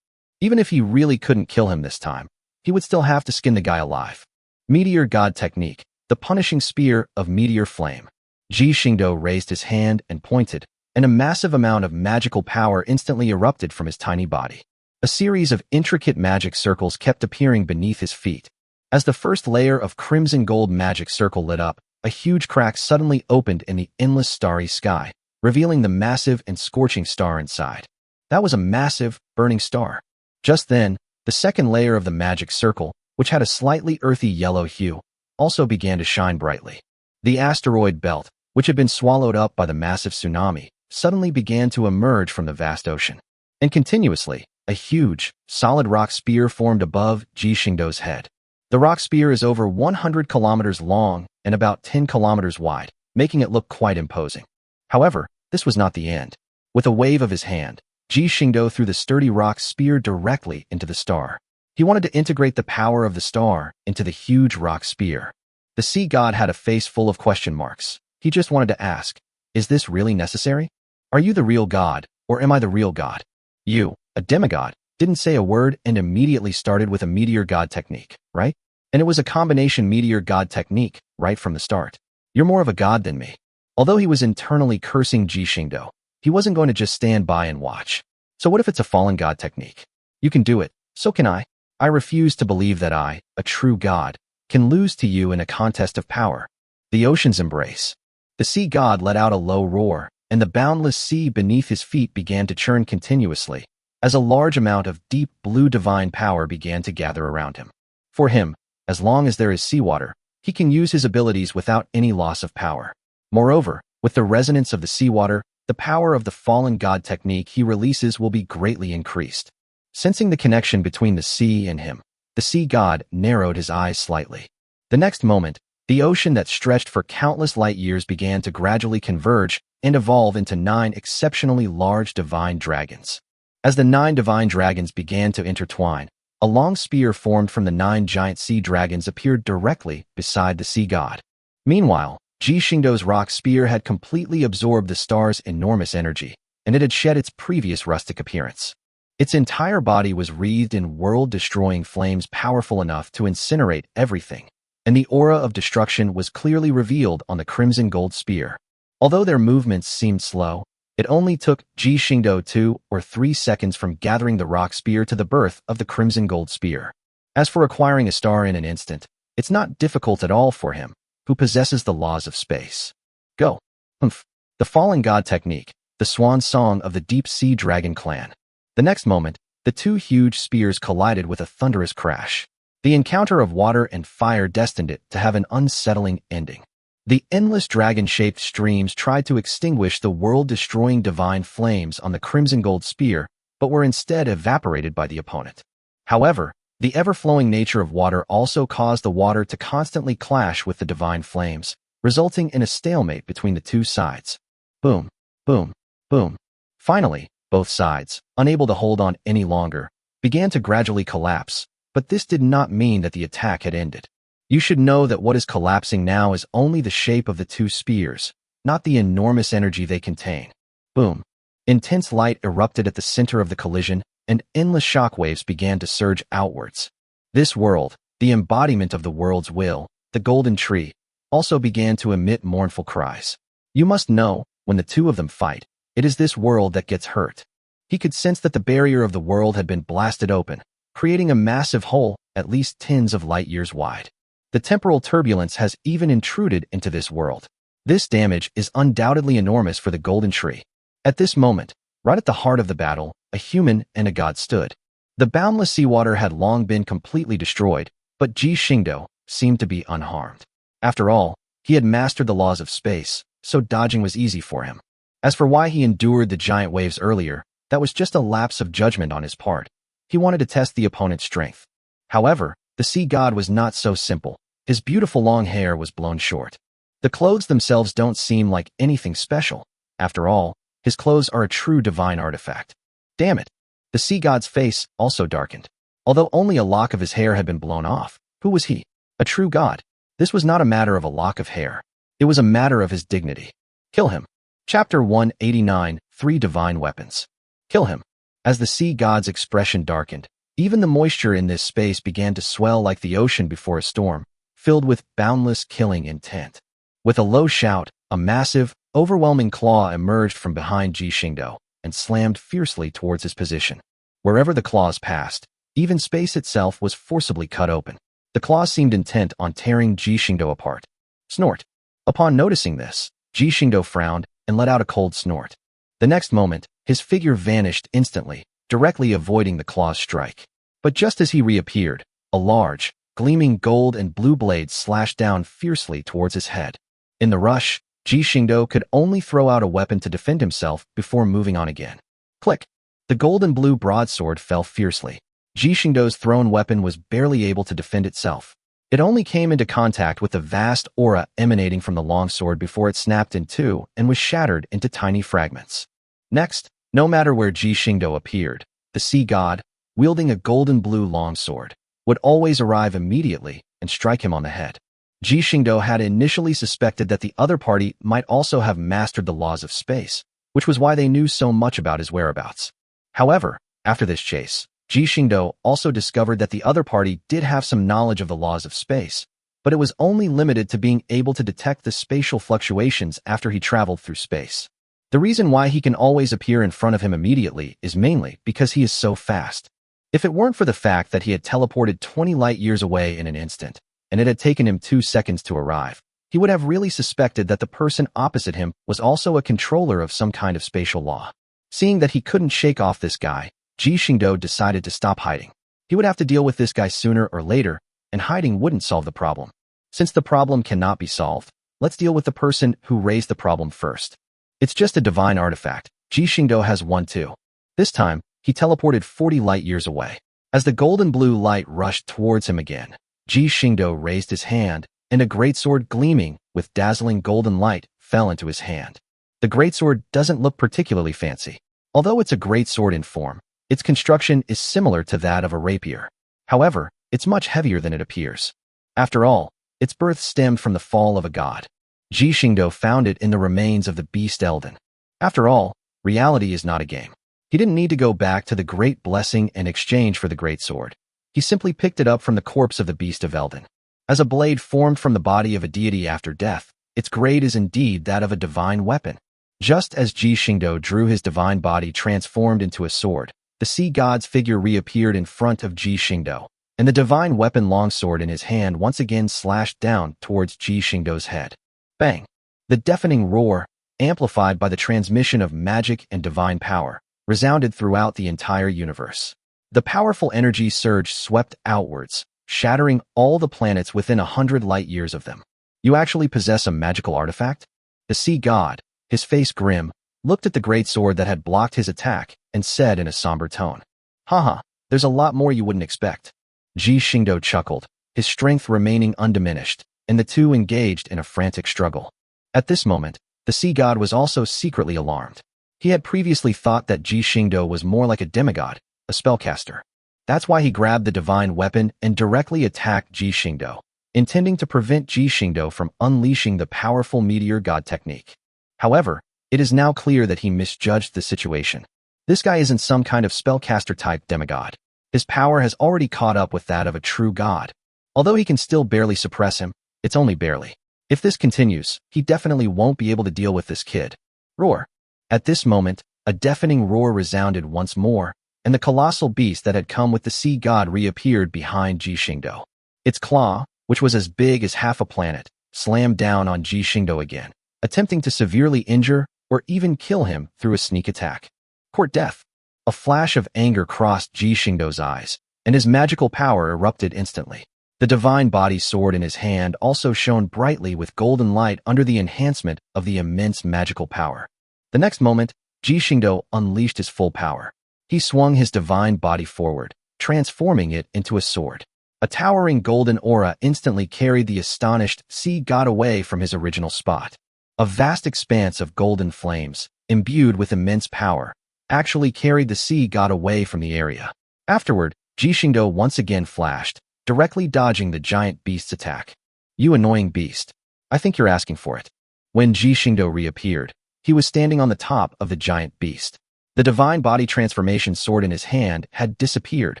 Speaker 1: Even if he really couldn't kill him this time, he would still have to skin the guy alive. Meteor God Technique, the punishing spear of meteor flame. Ji Xingdou raised his hand and pointed, and a massive amount of magical power instantly erupted from his tiny body. A series of intricate magic circles kept appearing beneath his feet. As the first layer of crimson gold magic circle lit up, a huge crack suddenly opened in the endless starry sky, revealing the massive and scorching star inside. That was a massive, burning star. Just then, the second layer of the magic circle, which had a slightly earthy yellow hue, also began to shine brightly. The asteroid belt, which had been swallowed up by the massive tsunami, suddenly began to emerge from the vast ocean. And continuously, a huge, solid rock spear formed above Ji Xingdou's head. The rock spear is over 100 kilometers long and about 10 kilometers wide, making it look quite imposing. However, this was not the end. With a wave of his hand, Ji Xingdou threw the sturdy rock spear directly into the star. He wanted to integrate the power of the star into the huge rock spear. The sea god had a face full of question marks. He just wanted to ask, is this really necessary? Are you the real god, or am I the real god? You, a demigod, didn't say a word and immediately started with a meteor god technique, right? And it was a combination meteor god technique, right from the start. You're more of a god than me. Although he was internally cursing Ji Xingdou, he wasn't going to just stand by and watch. So what if it's a fallen god technique? You can do it, so can I. I refuse to believe that I, a true god, can lose to you in a contest of power. The ocean's embrace. The sea god let out a low roar, and the boundless sea beneath his feet began to churn continuously, as a large amount of deep blue divine power began to gather around him. For him, as long as there is seawater, he can use his abilities without any loss of power. Moreover, with the resonance of the seawater, the power of the fallen god technique he releases will be greatly increased. Sensing the connection between the sea and him, the sea god narrowed his eyes slightly. The next moment, the ocean that stretched for countless light years began to gradually converge and evolve into 9 exceptionally large divine dragons. As the 9 divine dragons began to intertwine, a long spear formed from the 9 giant sea dragons appeared directly beside the sea god. Meanwhile, Ji Xingdou's rock spear had completely absorbed the star's enormous energy, and it had shed its previous rustic appearance. Its entire body was wreathed in world-destroying flames powerful enough to incinerate everything, and the aura of destruction was clearly revealed on the crimson gold spear. Although their movements seemed slow, it only took Ji Xingdou 2 or 3 seconds from gathering the rock spear to the birth of the crimson gold spear. As for acquiring a star in an instant, it's not difficult at all for him, who possesses the laws of space. Go. Humph. The fallen god technique, the swan song of the deep sea dragon clan. The next moment, the 2 huge spears collided with a thunderous crash. The encounter of water and fire destined it to have an unsettling ending. The endless dragon-shaped streams tried to extinguish the world-destroying divine flames on the crimson gold spear, but were instead evaporated by the opponent. However, the ever-flowing nature of water also caused the water to constantly clash with the divine flames, resulting in a stalemate between the 2 sides. Boom, boom, boom. Finally, both sides, unable to hold on any longer, began to gradually collapse, but this did not mean that the attack had ended. You should know that what is collapsing now is only the shape of the two spears, not the enormous energy they contain. Boom. Intense light erupted at the center of the collision, and endless shockwaves began to surge outwards. This world, the embodiment of the world's will, the golden tree, also began to emit mournful cries. You must know, when the two of them fight, it is this world that gets hurt. He could sense that the barrier of the world had been blasted open, creating a massive hole, at least tens of light years wide. The temporal turbulence has even intruded into this world. This damage is undoubtedly enormous for the golden tree. At this moment, right at the heart of the battle, a human and a god stood. The boundless seawater had long been completely destroyed, but Ji Xingdou seemed to be unharmed. After all, he had mastered the laws of space, so dodging was easy for him. As for why he endured the giant waves earlier, that was just a lapse of judgment on his part. He wanted to test the opponent's strength. However, the sea god was not so simple. His beautiful long hair was blown short. The clothes themselves don't seem like anything special. After all, his clothes are a true divine artifact. Damn it. The sea god's face also darkened. Although only a lock of his hair had been blown off, who was he? A true god. This was not a matter of a lock of hair. It was a matter of his dignity. Kill him. Chapter 189, 3 Divine Weapons. Kill him. As the sea god's expression darkened, even the moisture in this space began to swell like the ocean before a storm, filled with boundless killing intent. With a low shout, a massive, overwhelming claw emerged from behind Ji Xingdou and slammed fiercely towards his position. Wherever the claws passed, even space itself was forcibly cut open. The claws seemed intent on tearing Ji Xingdou apart. Snort. Upon noticing this, Ji Xingdou frowned and let out a cold snort. The next moment, his figure vanished instantly, directly avoiding the claw's strike. But just as he reappeared, a large, gleaming gold and blue blade slashed down fiercely towards his head. In the rush, Ji Xingdou could only throw out a weapon to defend himself before moving on again. Click! The gold and blue broadsword fell fiercely. Ji Xingdou's thrown weapon was barely able to defend itself. It only came into contact with the vast aura emanating from the longsword before it snapped in two and was shattered into tiny fragments. Next, no matter where Ji Xingdou appeared, the sea god, wielding a golden blue longsword, would always arrive immediately and strike him on the head. Ji Xingdou had initially suspected that the other party might also have mastered the laws of space, which was why they knew so much about his whereabouts. However, after this chase, Ji Xingdou also discovered that the other party did have some knowledge of the laws of space, but it was only limited to being able to detect the spatial fluctuations after he traveled through space. The reason why he can always appear in front of him immediately is mainly because he is so fast. If it weren't for the fact that he had teleported 20 light years away in an instant, and it had taken him 2 seconds to arrive, he would have really suspected that the person opposite him was also a controller of some kind of spatial law. Seeing that he couldn't shake off this guy, Ji Xingdou decided to stop hiding. He would have to deal with this guy sooner or later, and hiding wouldn't solve the problem. Since the problem cannot be solved, let's deal with the person who raised the problem first. It's just a divine artifact. Ji Xingdou has one too. This time, he teleported 40 light years away. As the golden blue light rushed towards him again, Ji Xingdou raised his hand, and a greatsword gleaming with dazzling golden light fell into his hand. The greatsword doesn't look particularly fancy. Although it's a greatsword in form, its construction is similar to that of a rapier. However, it's much heavier than it appears. After all, its birth stemmed from the fall of a god. Ji Xingdou found it in the remains of the beast Elden. After all, reality is not a game. He didn't need to go back to the great blessing in exchange for the great sword. He simply picked it up from the corpse of the beast of Elden. As a blade formed from the body of a deity after death, its grade is indeed that of a divine weapon. Just as Ji Xingdou drew his divine body transformed into a sword, the sea god's figure reappeared in front of Ji Xingdou, and the divine weapon longsword in his hand once again slashed down towards Ji Xingdou's head. Bang! The deafening roar, amplified by the transmission of magic and divine power, resounded throughout the entire universe. The powerful energy surge swept outwards, shattering all the planets within 100 light years of them. You actually possess a magical artifact? The sea god, his face grim, looked at the great sword that had blocked his attack and said in a somber tone, "Haha, there's a lot more you wouldn't expect." Ji Xingdou chuckled, his strength remaining undiminished, and the two engaged in a frantic struggle. At this moment, the sea god was also secretly alarmed. He had previously thought that Ji Xingdou was more like a demigod, a spellcaster. That's why he grabbed the divine weapon and directly attacked Ji Xingdou, intending to prevent Ji Xingdou from unleashing the powerful meteor god technique. However, it is now clear that he misjudged the situation. This guy isn't some kind of spellcaster-type demigod. His power has already caught up with that of a true god. Although he can still barely suppress him, it's only barely. If this continues, he definitely won't be able to deal with this kid. Roar. At this moment, a deafening roar resounded once more, and the colossal beast that had come with the sea god reappeared behind Ji Xingdou. Its claw, which was as big as half a planet, slammed down on Ji Xingdou again, attempting to severely injure or even kill him through a sneak attack. Court death. A flash of anger crossed Ji Xingdou's eyes, and his magical power erupted instantly. The divine body sword in his hand also shone brightly with golden light under the enhancement of the immense magical power. The next moment, Ji Xingdou unleashed his full power. He swung his divine body forward, transforming it into a sword. A towering golden aura instantly carried the astonished sea god away from his original spot. A vast expanse of golden flames, imbued with immense power, actually carried the sea god away from the area. Afterward, Ji Xingdou once again flashed, directly dodging the giant beast's attack. You annoying beast. I think you're asking for it. When Ji Xingdou reappeared, he was standing on the top of the giant beast. The divine body transformation sword in his hand had disappeared,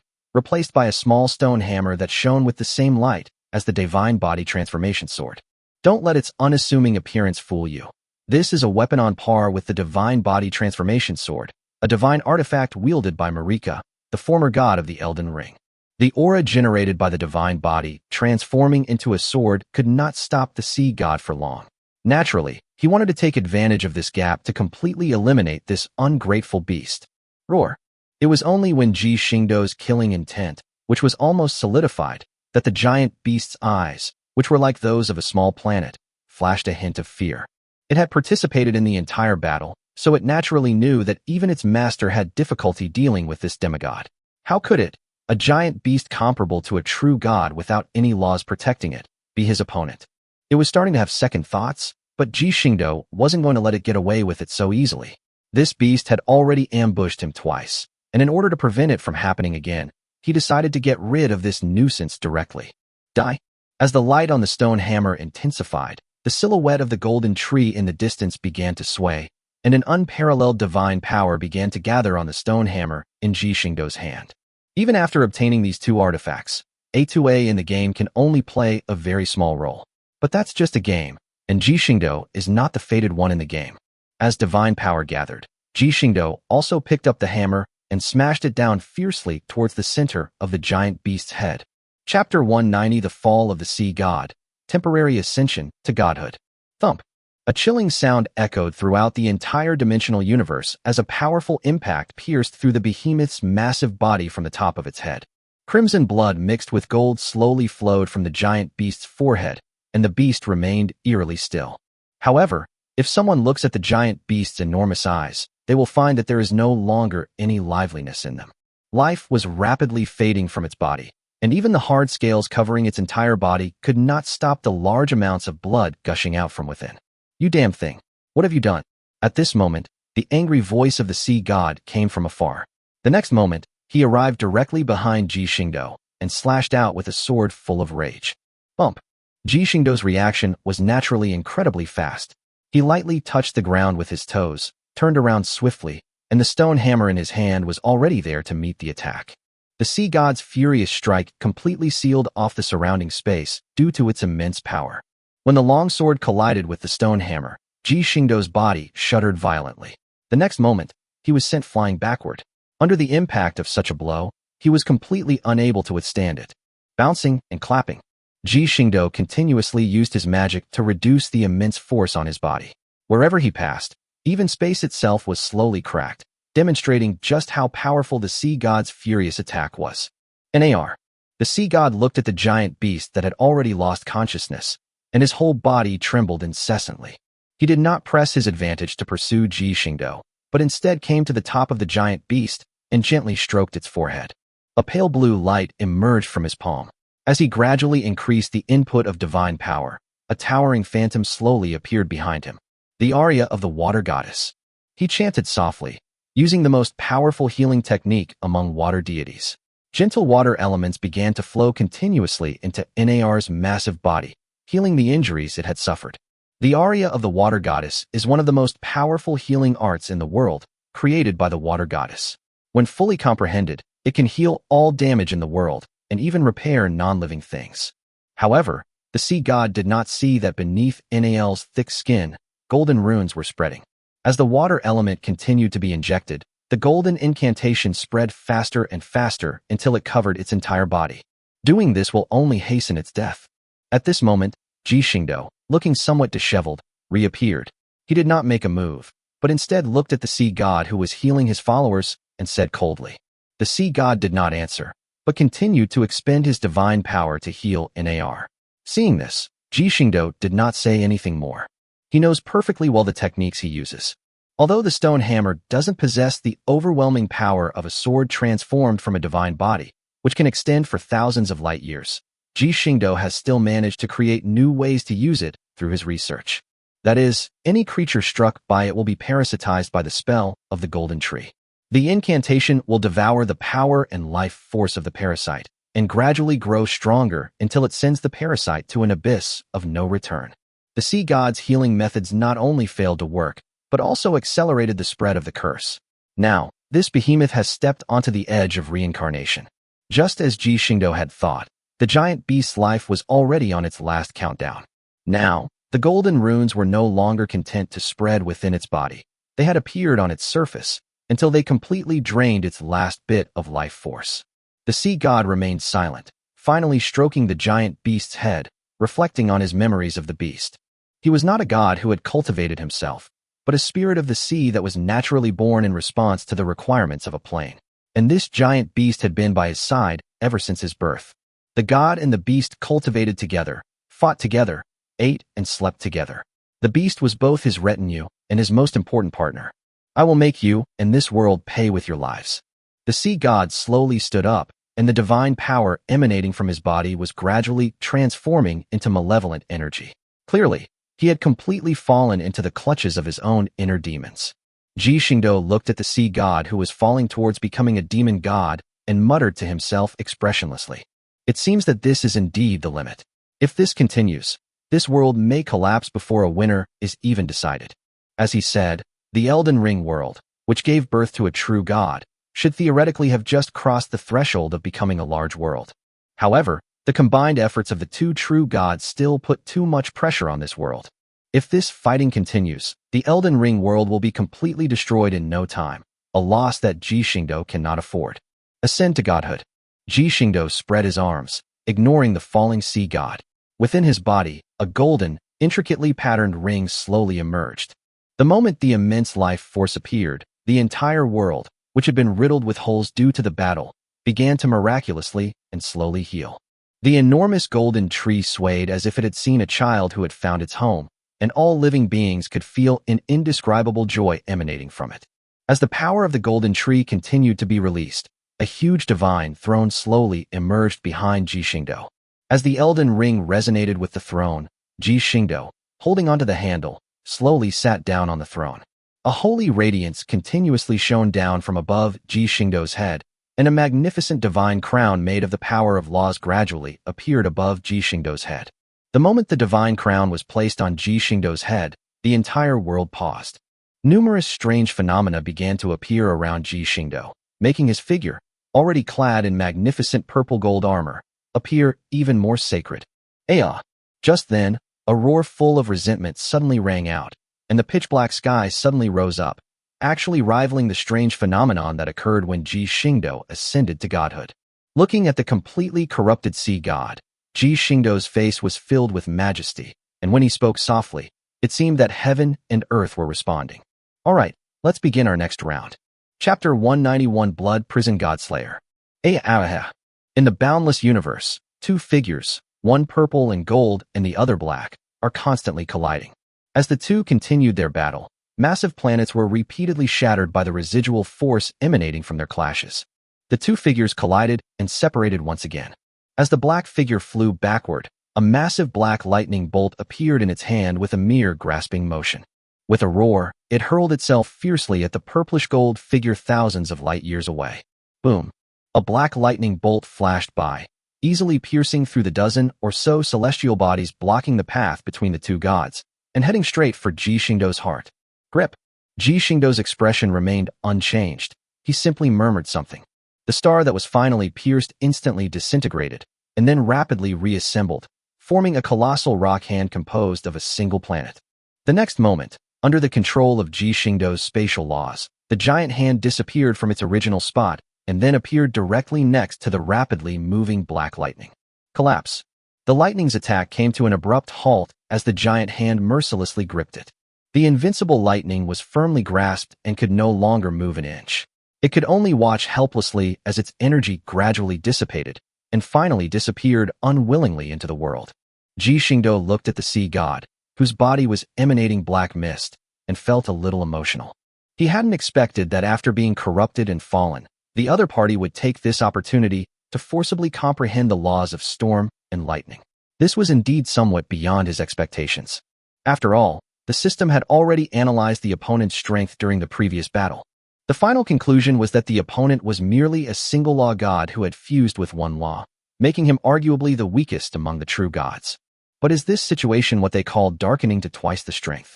Speaker 1: replaced by a small stone hammer that shone with the same light as the divine body transformation sword. Don't let its unassuming appearance fool you. This is a weapon on par with the divine body transformation sword, a divine artifact wielded by Myriad, the former god of the Elden Ring. The aura generated by the divine body transforming into a sword could not stop the sea god for long. Naturally, he wanted to take advantage of this gap to completely eliminate this ungrateful beast. Roar. It was only when Ji Xingdou's killing intent, which was almost solidified, that the giant beast's eyes, which were like those of a small planet, flashed a hint of fear. It had participated in the entire battle, so it naturally knew that even its master had difficulty dealing with this demigod. How could it, a giant beast comparable to a true god without any laws protecting it, be his opponent? It was starting to have second thoughts, but Ji Xingdou wasn't going to let it get away with it so easily. This beast had already ambushed him twice, and in order to prevent it from happening again, he decided to get rid of this nuisance directly. Die. As the light on the stone hammer intensified, the silhouette of the golden tree in the distance began to sway, and an unparalleled divine power began to gather on the stone hammer in Ji Xingdou's hand. Even after obtaining these two artifacts, A2A in the game can only play a very small role. But that's just a game, and Ji Xingdou is not the fated one in the game. As divine power gathered, Ji Xingdou also picked up the hammer and smashed it down fiercely towards the center of the giant beast's head. Chapter 190: The Fall of the Sea God, Temporary Ascension to Godhood. Thump. A chilling sound echoed throughout the entire dimensional universe as a powerful impact pierced through the behemoth's massive body from the top of its head. Crimson blood mixed with gold slowly flowed from the giant beast's forehead, and the beast remained eerily still. However, if someone looks at the giant beast's enormous eyes, they will find that there is no longer any liveliness in them. Life was rapidly fading from its body, and even the hard scales covering its entire body could not stop the large amounts of blood gushing out from within. You damn thing, what have you done? At this moment, the angry voice of the sea god came from afar. The next moment, he arrived directly behind Ji Xingdou and slashed out with a sword full of rage. Bump. Ji Xingdou's reaction was naturally incredibly fast. He lightly touched the ground with his toes, turned around swiftly, and the stone hammer in his hand was already there to meet the attack. The sea god's furious strike completely sealed off the surrounding space due to its immense power. When the longsword collided with the stone hammer, Ji Xingdou's body shuddered violently. The next moment, he was sent flying backward. Under the impact of such a blow, he was completely unable to withstand it. Bouncing and clapping, Ji Xingdou continuously used his magic to reduce the immense force on his body. Wherever he passed, even space itself was slowly cracked, demonstrating just how powerful the sea god's furious attack was. NAR. The sea god looked at the giant beast that had already lost consciousness, and his whole body trembled incessantly. He did not press his advantage to pursue Ji Xingdou, but instead came to the top of the giant beast and gently stroked its forehead. A pale blue light emerged from his palm. As he gradually increased the input of divine power, a towering phantom slowly appeared behind him. The aria of the water goddess. He chanted softly, using the most powerful healing technique among water deities. Gentle water elements began to flow continuously into Nar's massive body, healing the injuries it had suffered. The aria of the water goddess is one of the most powerful healing arts in the world, created by the water goddess. When fully comprehended, it can heal all damage in the world and even repair non-living things. However, the sea god did not see that beneath Nal's thick skin, golden runes were spreading. As the water element continued to be injected, the golden incantation spread faster and faster until it covered its entire body. Doing this will only hasten its death. At this moment, Ji Xingdou, looking somewhat disheveled, reappeared. He did not make a move, but instead looked at the sea god who was healing his followers and said coldly. The sea god did not answer, but continued to expend his divine power to heal Nar. Seeing this, Ji Xingdou did not say anything more. He knows perfectly well the techniques he uses. Although the stone hammer doesn't possess the overwhelming power of a sword transformed from a divine body, which can extend for thousands of light years, Ji Xingdou has still managed to create new ways to use it through his research. That is, any creature struck by it will be parasitized by the spell of the golden tree. The incantation will devour the power and life force of the parasite, and gradually grow stronger until it sends the parasite to an abyss of no return. The sea god's healing methods not only failed to work, but also accelerated the spread of the curse. Now, this behemoth has stepped onto the edge of reincarnation. Just as Ji Xingdou had thought, the giant beast's life was already on its last countdown. Now, the golden runes were no longer content to spread within its body. They had appeared on its surface until they completely drained its last bit of life force. The sea god remained silent, finally stroking the giant beast's head, reflecting on his memories of the beast. He was not a god who had cultivated himself, but a spirit of the sea that was naturally born in response to the requirements of a plane. And this giant beast had been by his side ever since his birth. The god and the beast cultivated together, fought together, ate and slept together. The beast was both his retinue and his most important partner. I will make you and this world pay with your lives. The sea god slowly stood up, and the divine power emanating from his body was gradually transforming into malevolent energy. Clearly, he had completely fallen into the clutches of his own inner demons. Ji Xingdou looked at the sea god who was falling towards becoming a demon god and muttered to himself expressionlessly. It seems that this is indeed the limit. If this continues, this world may collapse before a winner is even decided. As he said, the Elden Ring world, which gave birth to a true god, should theoretically have just crossed the threshold of becoming a large world. However, the combined efforts of the two true gods still put too much pressure on this world. If this fighting continues, the Elden Ring world will be completely destroyed in no time, a loss that Ji Xingdou cannot afford. Ascend to godhood. Ji Xingdou spread his arms, ignoring the falling sea god. Within his body, a golden, intricately patterned ring slowly emerged. The moment the immense life force appeared, the entire world, which had been riddled with holes due to the battle, began to miraculously and slowly heal. The enormous golden tree swayed as if it had seen a child who had found its home, and all living beings could feel an indescribable joy emanating from it. As the power of the golden tree continued to be released, a huge divine throne slowly emerged behind Ji Xingdou. As the Elden Ring resonated with the throne, Ji Xingdou, holding onto the handle, slowly sat down on the throne. A holy radiance continuously shone down from above Ji Xingdou's head, and a magnificent divine crown made of the power of laws gradually appeared above Ji Xingdou's head. The moment the divine crown was placed on Ji Xingdou's head, the entire world paused. Numerous strange phenomena began to appear around Ji Xingdou, making his figure, already clad in magnificent purple gold armor, appear even more sacred. Ayah! Just then, a roar full of resentment suddenly rang out, and the pitch-black sky suddenly rose up, actually rivaling the strange phenomenon that occurred when Ji Xingdou ascended to godhood. Looking at the completely corrupted sea god, Ji Xingdou's face was filled with majesty, and when he spoke softly, it seemed that heaven and earth were responding. Alright, let's begin our next round. Chapter 191 Blood Prison Godslayer. In the boundless universe, two figures, one purple and gold and the other black, are constantly colliding. As the two continued their battle, massive planets were repeatedly shattered by the residual force emanating from their clashes. The two figures collided and separated once again. As the black figure flew backward, a massive black lightning bolt appeared in its hand with a mere grasping motion. With a roar, it hurled itself fiercely at the purplish gold figure thousands of light years away. Boom! A black lightning bolt flashed by, easily piercing through the dozen or so celestial bodies blocking the path between the two gods, and heading straight for Ji Xingdou's heart. Grip. Ji Xingdou's expression remained unchanged. He simply murmured something. The star that was finally pierced instantly disintegrated, and then rapidly reassembled, forming a colossal rock hand composed of a single planet. The next moment, under the control of Ji Xingdou's spatial laws, the giant hand disappeared from its original spot and then appeared directly next to the rapidly moving black lightning. Collapse. The lightning's attack came to an abrupt halt as the giant hand mercilessly gripped it. The invincible lightning was firmly grasped and could no longer move an inch. It could only watch helplessly as its energy gradually dissipated and finally disappeared unwillingly into the world. Ji Xingdou looked at the sea god, whose body was emanating black mist, and felt a little emotional. He hadn't expected that after being corrupted and fallen, the other party would take this opportunity to forcibly comprehend the laws of storm and lightning. This was indeed somewhat beyond his expectations. After all, the system had already analyzed the opponent's strength during the previous battle. The final conclusion was that the opponent was merely a single-law god who had fused with one law, making him arguably the weakest among the true gods. But is this situation what they call darkening to twice the strength?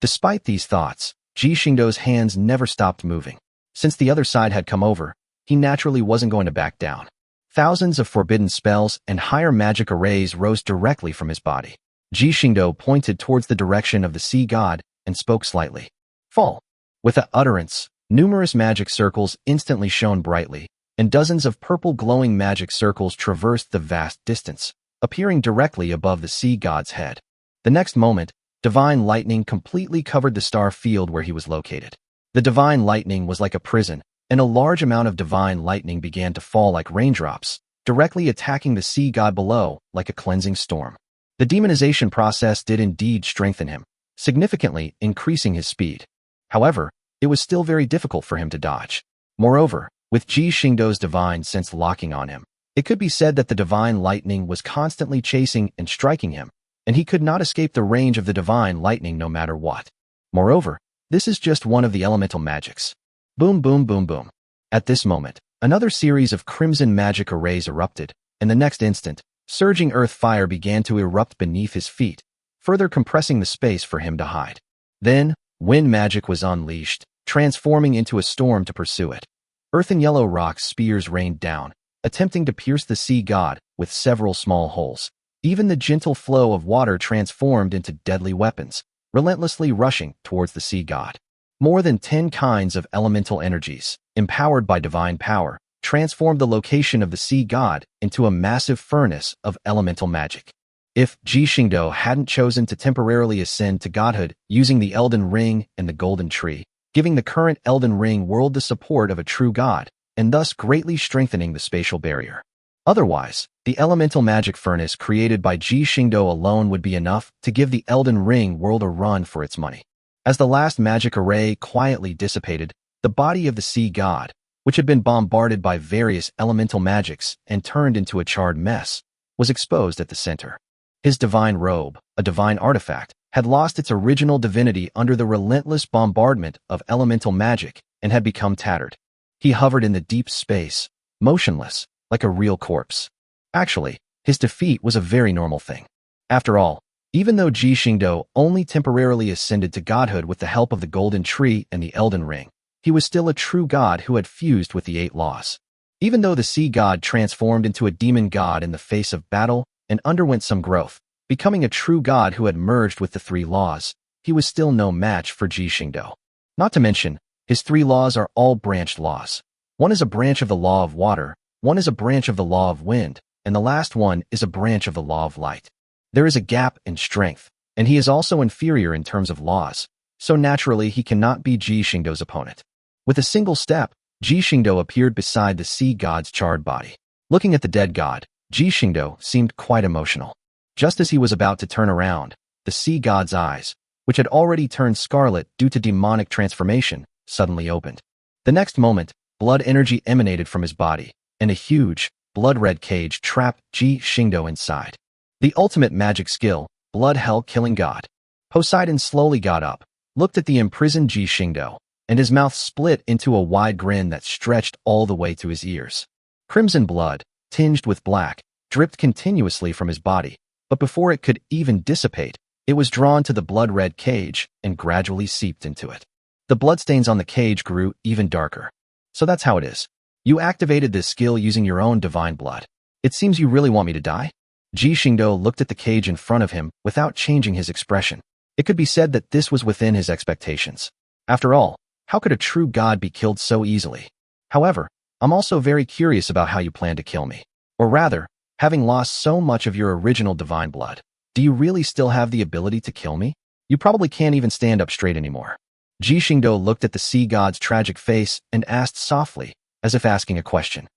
Speaker 1: Despite these thoughts, Ji Xingdou's hands never stopped moving. Since the other side had come over, he naturally wasn't going to back down. Thousands of forbidden spells and higher magic arrays rose directly from his body. Ji Xingdou pointed towards the direction of the sea god and spoke slightly. Fall. With the utterance, numerous magic circles instantly shone brightly, and dozens of purple glowing magic circles traversed the vast distance, appearing directly above the sea god's head. The next moment, divine lightning completely covered the star field where he was located. The divine lightning was like a prison, and a large amount of divine lightning began to fall like raindrops, directly attacking the sea god below like a cleansing storm. The demonization process did indeed strengthen him, significantly increasing his speed. However, it was still very difficult for him to dodge. Moreover, with Ji Xingdou's divine sense locking on him, it could be said that the divine lightning was constantly chasing and striking him, and he could not escape the range of the divine lightning no matter what. Moreover, this is just one of the elemental magics. Boom, boom, boom, boom. At this moment, another series of crimson magic arrays erupted, and the next instant, surging earth fire began to erupt beneath his feet, further compressing the space for him to hide. Then, wind magic was unleashed, transforming into a storm to pursue it. Earth and yellow rock spears rained down, attempting to pierce the sea god with several small holes. Even the gentle flow of water transformed into deadly weapons, relentlessly rushing towards the sea god. More than 10 kinds of elemental energies, empowered by divine power, transformed the location of the sea god into a massive furnace of elemental magic. If Ji Xingdou hadn't chosen to temporarily ascend to godhood using the Elden Ring and the Golden Tree, giving the current Elden Ring world the support of a true god, and thus greatly strengthening the spatial barrier. Otherwise, the elemental magic furnace created by Ji Xingdou alone would be enough to give the Elden Ring world a run for its money. As the last magic array quietly dissipated, the body of the sea god, which had been bombarded by various elemental magics and turned into a charred mess, was exposed at the center. His divine robe, a divine artifact, had lost its original divinity under the relentless bombardment of elemental magic and had become tattered. He hovered in the deep space, motionless, like a real corpse. Actually, his defeat was a very normal thing. After all, even though Ji Xingdou only temporarily ascended to godhood with the help of the Golden Tree and the Elden Ring, he was still a true god who had fused with the 8 laws. Even though the sea god transformed into a demon god in the face of battle and underwent some growth, becoming a true god who had merged with the 3 laws, he was still no match for Ji Xingdou. Not to mention, his 3 laws are all branched laws. One is a branch of the law of water, one is a branch of the law of wind, and the last one is a branch of the law of light. There is a gap in strength, and he is also inferior in terms of laws, so naturally he cannot be Ji Xingdou's opponent. With a single step, Ji Xingdou appeared beside the sea god's charred body. Looking at the dead god, Ji Xingdou seemed quite emotional. Just as he was about to turn around, the sea god's eyes, which had already turned scarlet due to demonic transformation, suddenly opened. The next moment, blood energy emanated from his body, and a huge, blood-red cage trapped Ji Xingdou inside. The ultimate magic skill, Blood Hell Killing God. Poseidon slowly got up, looked at the imprisoned Ji Xingdou, and his mouth split into a wide grin that stretched all the way to his ears. Crimson blood, tinged with black, dripped continuously from his body, but before it could even dissipate, it was drawn to the blood-red cage and gradually seeped into it. The bloodstains on the cage grew even darker. So that's how it is. You activated this skill using your own divine blood. It seems you really want me to die? Ji Xingdou looked at the cage in front of him without changing his expression. It could be said that this was within his expectations. After all, how could a true god be killed so easily? However, I'm also very curious about how you plan to kill me. Or rather, having lost so much of your original divine blood, do you really still have the ability to kill me? You probably can't even stand up straight anymore. Ji Xingdou looked at the sea god's tragic face and asked softly, as if asking a question.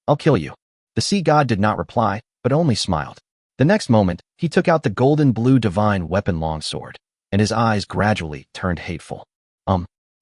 Speaker 1: I'll kill you. The sea god did not reply, but only smiled. The next moment, he took out the golden blue divine weapon longsword, and his eyes gradually turned hateful.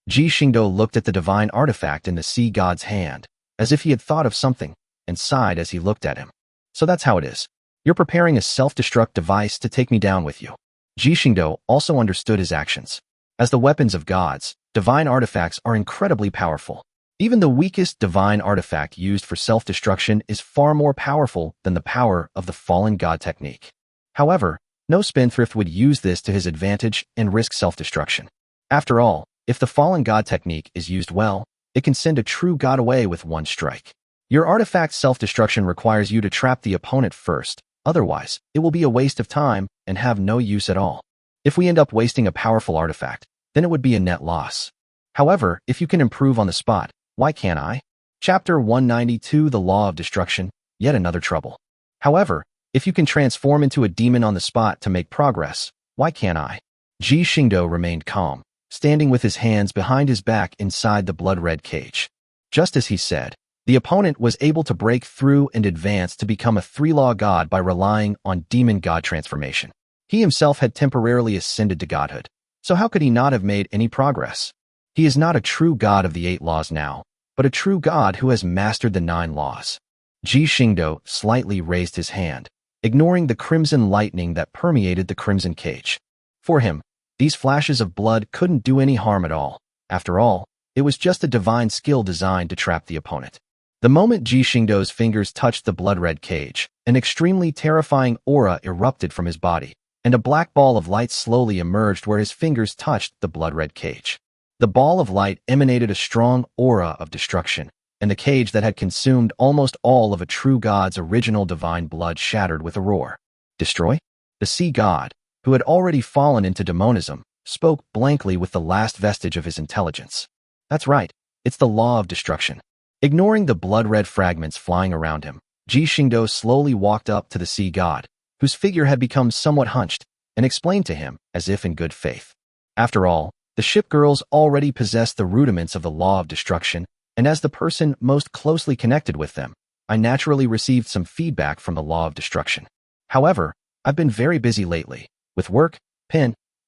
Speaker 1: Ji Xingdou looked at the divine artifact in the sea god's hand, as if he had thought of something, and sighed as he looked at him. So that's how it is. You're preparing a self-destruct device to take me down with you. Ji Xingdou also understood his actions. As the weapons of gods, divine artifacts are incredibly powerful. Even the weakest divine artifact used for self-destruction is far more powerful than the power of the fallen god technique. However, no spendthrift would use this to his advantage and risk self-destruction. After all, if the fallen god technique is used well, it can send a true god away with one strike. Your artifact's self-destruction requires you to trap the opponent first, otherwise, it will be a waste of time and have no use at all. If we end up wasting a powerful artifact, then it would be a net loss. However, if you can improve on the spot, why can't I? Chapter 192 The Law of Destruction, yet another trouble. However, if you can transform into a demon on the spot to make progress, why can't I? Ji Xingdou remained calm, standing with his hands behind his back inside the blood-red cage. Just as he said, the opponent was able to break through and advance to become a three-law god by relying on demon god transformation. He himself had temporarily ascended to godhood, so how could he not have made any progress? He is not a true god of the 8 laws now, but a true god who has mastered the 9 laws. Ji Xingdou slightly raised his hand, ignoring the crimson lightning that permeated the crimson cage. For him, these flashes of blood couldn't do any harm at all. After all, it was just a divine skill designed to trap the opponent. The moment Ji Xingdou's fingers touched the blood-red cage, an extremely terrifying aura erupted from his body, and a black ball of light slowly emerged where his fingers touched the blood-red cage. The ball of light emanated a strong aura of destruction, and the cage that had consumed almost all of a true god's original divine blood shattered with a roar. Destroy? The sea god, who had already fallen into demonism, spoke blankly with the last vestige of his intelligence. That's right, it's the law of destruction. Ignoring the blood-red fragments flying around him, Ji Xingdou slowly walked up to the sea god, whose figure had become somewhat hunched, and explained to him, as if in good faith. After all, the Shipgirls already possessed the rudiments of the law of destruction, and as the person most closely connected with them, I naturally received some feedback from the law of destruction. However, I've been very busy lately, with work,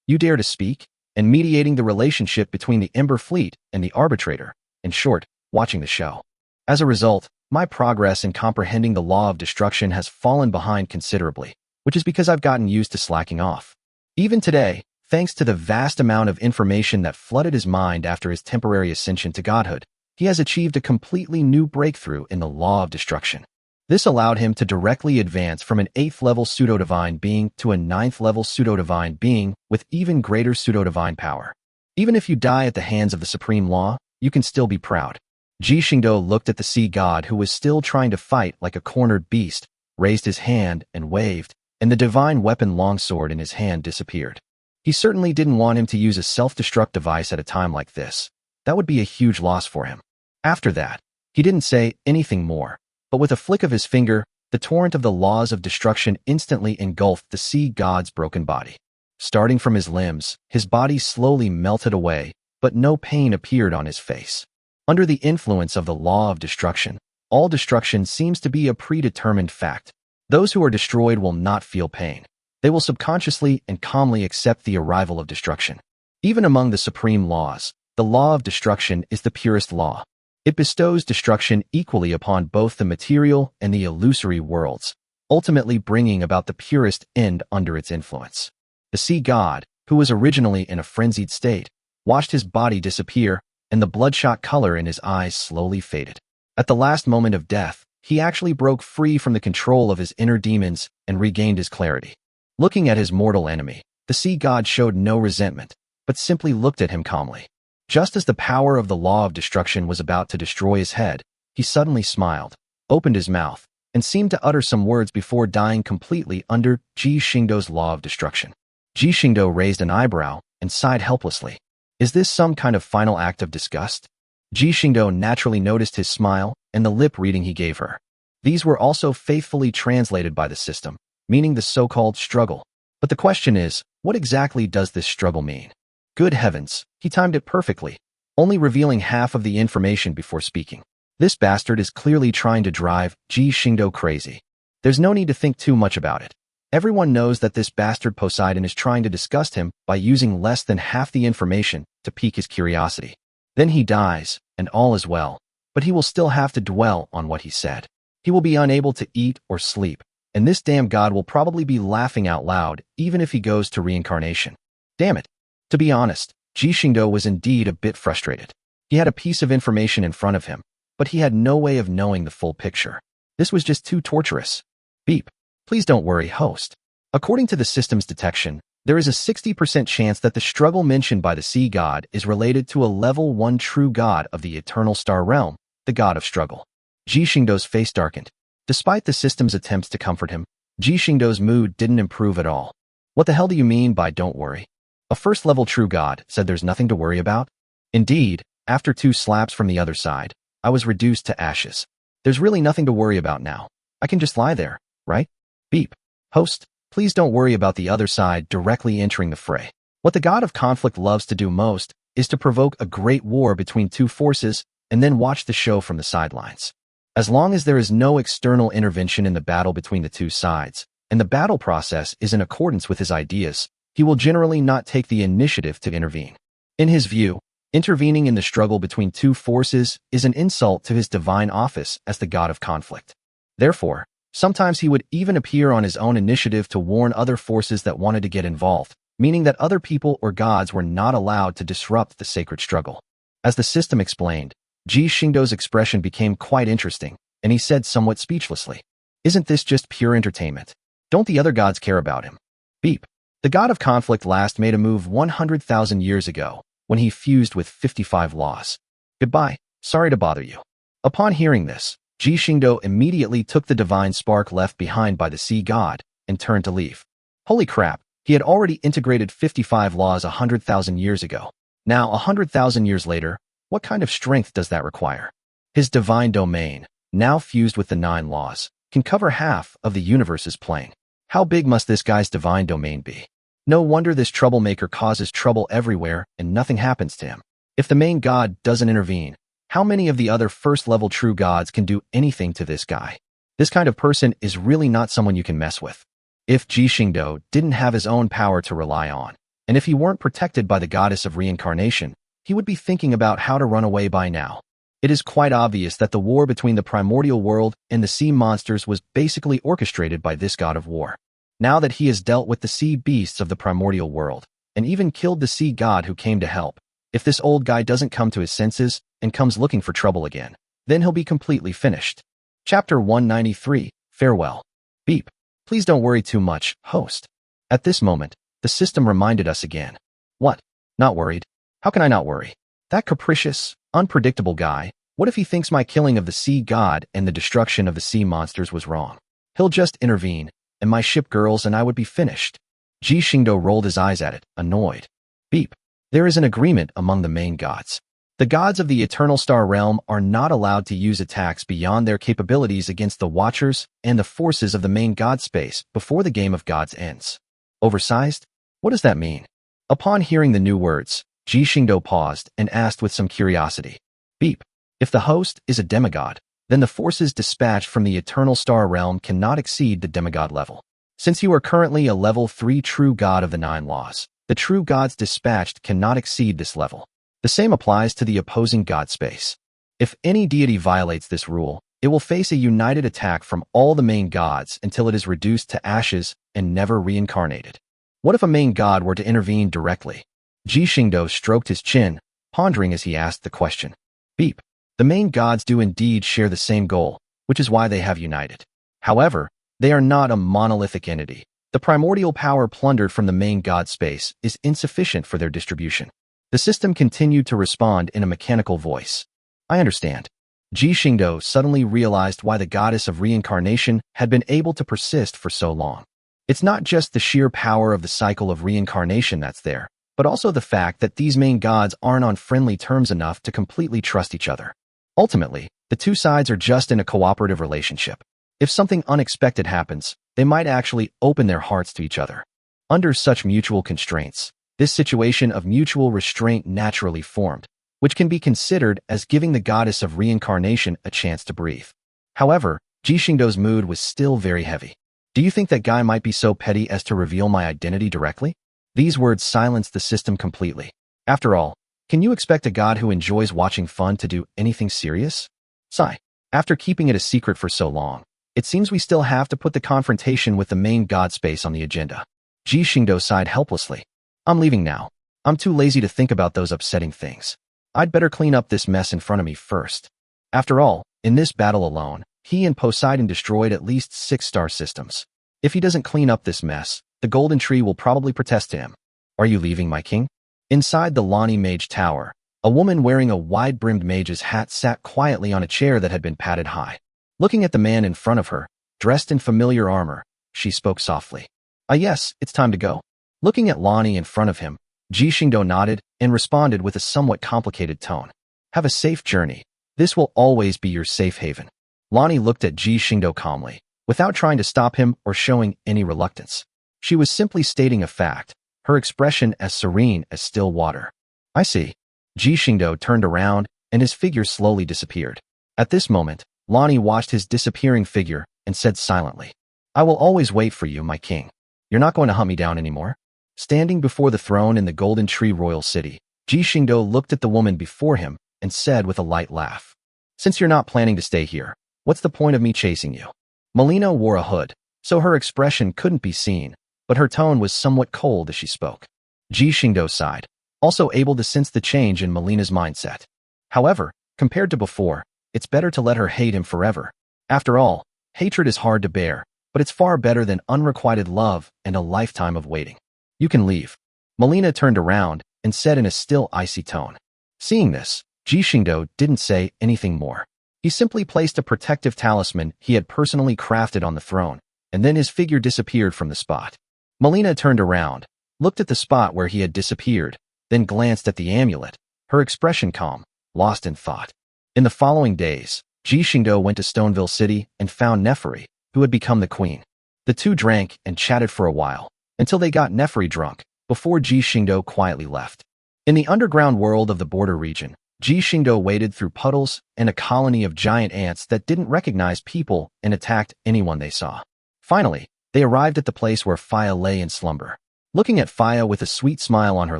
Speaker 1: you dare to speak, and mediating the relationship between the Ember Fleet and the Arbitrator, in short, watching the show. As a result, my progress in comprehending the law of destruction has fallen behind considerably, which is because I've gotten used to slacking off. Even today, thanks to the vast amount of information that flooded his mind after his temporary ascension to godhood, he has achieved a completely new breakthrough in the law of destruction. This allowed him to directly advance from an 8th-level pseudo-divine being to a 9th-level pseudo-divine being with even greater pseudo-divine power. Even if you die at the hands of the supreme law, you can still be proud. Ji Xingdou looked at the sea god who was still trying to fight like a cornered beast, raised his hand and waved, and the divine weapon longsword in his hand disappeared. He certainly didn't want him to use a self-destruct device at a time like this. That would be a huge loss for him. After that, he didn't say anything more, but with a flick of his finger, the torrent of the laws of destruction instantly engulfed the sea god's broken body. Starting from his limbs, his body slowly melted away, but no pain appeared on his face. Under the influence of the law of destruction, all destruction seems to be a predetermined fact. Those who are destroyed will not feel pain. They will subconsciously and calmly accept the arrival of destruction. Even among the supreme laws, the law of destruction is the purest law. It bestows destruction equally upon both the material and the illusory worlds, ultimately bringing about the purest end under its influence. The sea god, who was originally in a frenzied state, watched his body disappear, and the bloodshot color in his eyes slowly faded. At the last moment of death, he actually broke free from the control of his inner demons and regained his clarity. Looking at his mortal enemy, the sea god showed no resentment, but simply looked at him calmly. Just as the power of the law of destruction was about to destroy his head, he suddenly smiled, opened his mouth, and seemed to utter some words before dying completely under Ji Xingdou's law of destruction. Ji Xingdou raised an eyebrow and sighed helplessly. Is this some kind of final act of disgust? Ji Xingdou naturally noticed his smile and the lip reading he gave her. These were also faithfully translated by the system, meaning the so-called struggle. But the question is, what exactly does this struggle mean? Good heavens, he timed it perfectly, only revealing half of the information before speaking. This bastard is clearly trying to drive Ji Xingdou crazy. There's no need to think too much about it. Everyone knows that this bastard Poseidon is trying to disgust him by using less than half the information to pique his curiosity. Then he dies, and all is well, but he will still have to dwell on what he said. He will be unable to eat or sleep, and this damn god will probably be laughing out loud even if he goes to reincarnation. Damn it. To be honest, Ji Xingdou was indeed a bit frustrated. He had a piece of information in front of him, but he had no way of knowing the full picture. This was just too torturous. Beep. Please don't worry, host. According to the system's detection, there is a 60% chance that the struggle mentioned by the sea god is related to a level 1 true god of the eternal star realm, the god of struggle. Ji Xingdou's face darkened. Despite the system's attempts to comfort him, Ji Xingdou's mood didn't improve at all. What the hell do you mean by don't worry? A first-level true god said there's nothing to worry about? Indeed, after 2 slaps from the other side, I was reduced to ashes. There's really nothing to worry about now. I can just lie there, right? Beep. Host, please don't worry about the other side directly entering the fray. What the god of conflict loves to do most is to provoke a great war between 2 forces and then watch the show from the sidelines. As long as there is no external intervention in the battle between the 2 sides, and the battle process is in accordance with his ideas, he will generally not take the initiative to intervene. In his view, intervening in the struggle between 2 forces is an insult to his divine office as the god of conflict. Therefore, sometimes he would even appear on his own initiative to warn other forces that wanted to get involved, meaning that other people or gods were not allowed to disrupt the sacred struggle. As the system explained, Ji Xingdou's expression became quite interesting, and he said somewhat speechlessly, "Isn't this just pure entertainment? Don't the other gods care about him?" Beep. The god of conflict last made a move 100,000 years ago, when he fused with 55 laws. Goodbye, sorry to bother you. Upon hearing this, Ji Xingdou immediately took the divine spark left behind by the sea god and turned to leave. Holy crap, he had already integrated 55 laws 100,000 years ago. Now, 100,000 years later, what kind of strength does that require? His divine domain, now fused with the 9 laws, can cover half of the universe's plane. How big must this guy's divine domain be? No wonder this troublemaker causes trouble everywhere and nothing happens to him. If the main god doesn't intervene, how many of the other first-level true gods can do anything to this guy? This kind of person is really not someone you can mess with. If Ji Xingdou didn't have his own power to rely on, and if he weren't protected by the goddess of reincarnation, he would be thinking about how to run away by now. It is quite obvious that the war between the primordial world and the sea monsters was basically orchestrated by this god of war. Now that he has dealt with the sea beasts of the primordial world, and even killed the sea god who came to help, if this old guy doesn't come to his senses and comes looking for trouble again, then he'll be completely finished. Chapter 193, Farewell. Beep. Please don't worry too much, host. At this moment, the system reminded us again. What? Not worried? How can I not worry? That capricious, unpredictable guy, what if he thinks my killing of the sea god and the destruction of the sea monsters was wrong? He'll just intervene, and my ship girls and I would be finished. Ji Xingdou rolled his eyes at it, annoyed. Beep. There is an agreement among the main gods. The gods of the Eternal Star Realm are not allowed to use attacks beyond their capabilities against the Watchers and the forces of the main god space before the game of gods ends. Oversized? What does that mean? Upon hearing the new words, Ji Xingdou paused and asked with some curiosity. Beep. If the host is a demigod, then the forces dispatched from the Eternal Star Realm cannot exceed the demigod level. Since you are currently a level 3 true god of the 9 laws, the true gods dispatched cannot exceed this level. The same applies to the opposing god space. If any deity violates this rule, it will face a united attack from all the main gods until it is reduced to ashes and never reincarnated. What if a main god were to intervene directly? Ji Xingdou stroked his chin, pondering as he asked the question. Beep. The main gods do indeed share the same goal, which is why they have united. However, they are not a monolithic entity. The primordial power plundered from the main god space is insufficient for their distribution. The system continued to respond in a mechanical voice. I understand. Ji Xingdou suddenly realized why the goddess of reincarnation had been able to persist for so long. It's not just the sheer power of the cycle of reincarnation that's there, but also the fact that these main gods aren't on friendly terms enough to completely trust each other. Ultimately, the two sides are just in a cooperative relationship. If something unexpected happens, they might actually open their hearts to each other. Under such mutual constraints, this situation of mutual restraint naturally formed, which can be considered as giving the goddess of reincarnation a chance to breathe. However, Ji Xingdou's mood was still very heavy. Do you think that guy might be so petty as to reveal my identity directly? These words silenced the system completely. After all, can you expect a god who enjoys watching fun to do anything serious? Sigh. After keeping it a secret for so long, it seems we still have to put the confrontation with the main god space on the agenda. Ji Xingdou sighed helplessly. I'm leaving now. I'm too lazy to think about those upsetting things. I'd better clean up this mess in front of me first. After all, in this battle alone, he and Poseidon destroyed at least 6 star systems. If he doesn't clean up this mess, the golden tree will probably protest to him. Are you leaving, my king? Inside the Lani Mage Tower, a woman wearing a wide-brimmed mage's hat sat quietly on a chair that had been padded high. Looking at the man in front of her, dressed in familiar armor, she spoke softly. Yes, it's time to go. Looking at Lani in front of him, Ji Xingdou nodded and responded with a somewhat complicated tone. Have a safe journey. This will always be your safe haven. Lani looked at Ji Xingdou calmly, without trying to stop him or showing any reluctance. She was simply stating a fact, her expression as serene as still water. I see. Ji Xingdou turned around, and his figure slowly disappeared. At this moment, Lani watched his disappearing figure and said silently, I will always wait for you, my king. You're not going to hunt me down anymore? Standing before the throne in the Golden Tree Royal City, Ji Xingdou looked at the woman before him and said with a light laugh, Since you're not planning to stay here, what's the point of me chasing you? Melina wore a hood, so her expression couldn't be seen, but her tone was somewhat cold as she spoke. Ji Xingdou sighed, also able to sense the change in Melina's mindset. However, compared to before, it's better to let her hate him forever. After all, hatred is hard to bear, but it's far better than unrequited love and a lifetime of waiting. You can leave. Melina turned around and said in a still icy tone. Seeing this, Ji Xingdou didn't say anything more. He simply placed a protective talisman he had personally crafted on the throne, and then his figure disappeared from the spot. Melina turned around, looked at the spot where he had disappeared, then glanced at the amulet, her expression calm, lost in thought. In the following days, Ji Xingdou went to Stoneville City and found Nephri, who had become the queen. The two drank and chatted for a while, until they got Nephri drunk, before Ji Xingdou quietly left. In the underground world of the border region, Ji Xingdou waded through puddles and a colony of giant ants that didn't recognize people and attacked anyone they saw. Finally, they arrived at the place where Faya lay in slumber. Looking at Faya with a sweet smile on her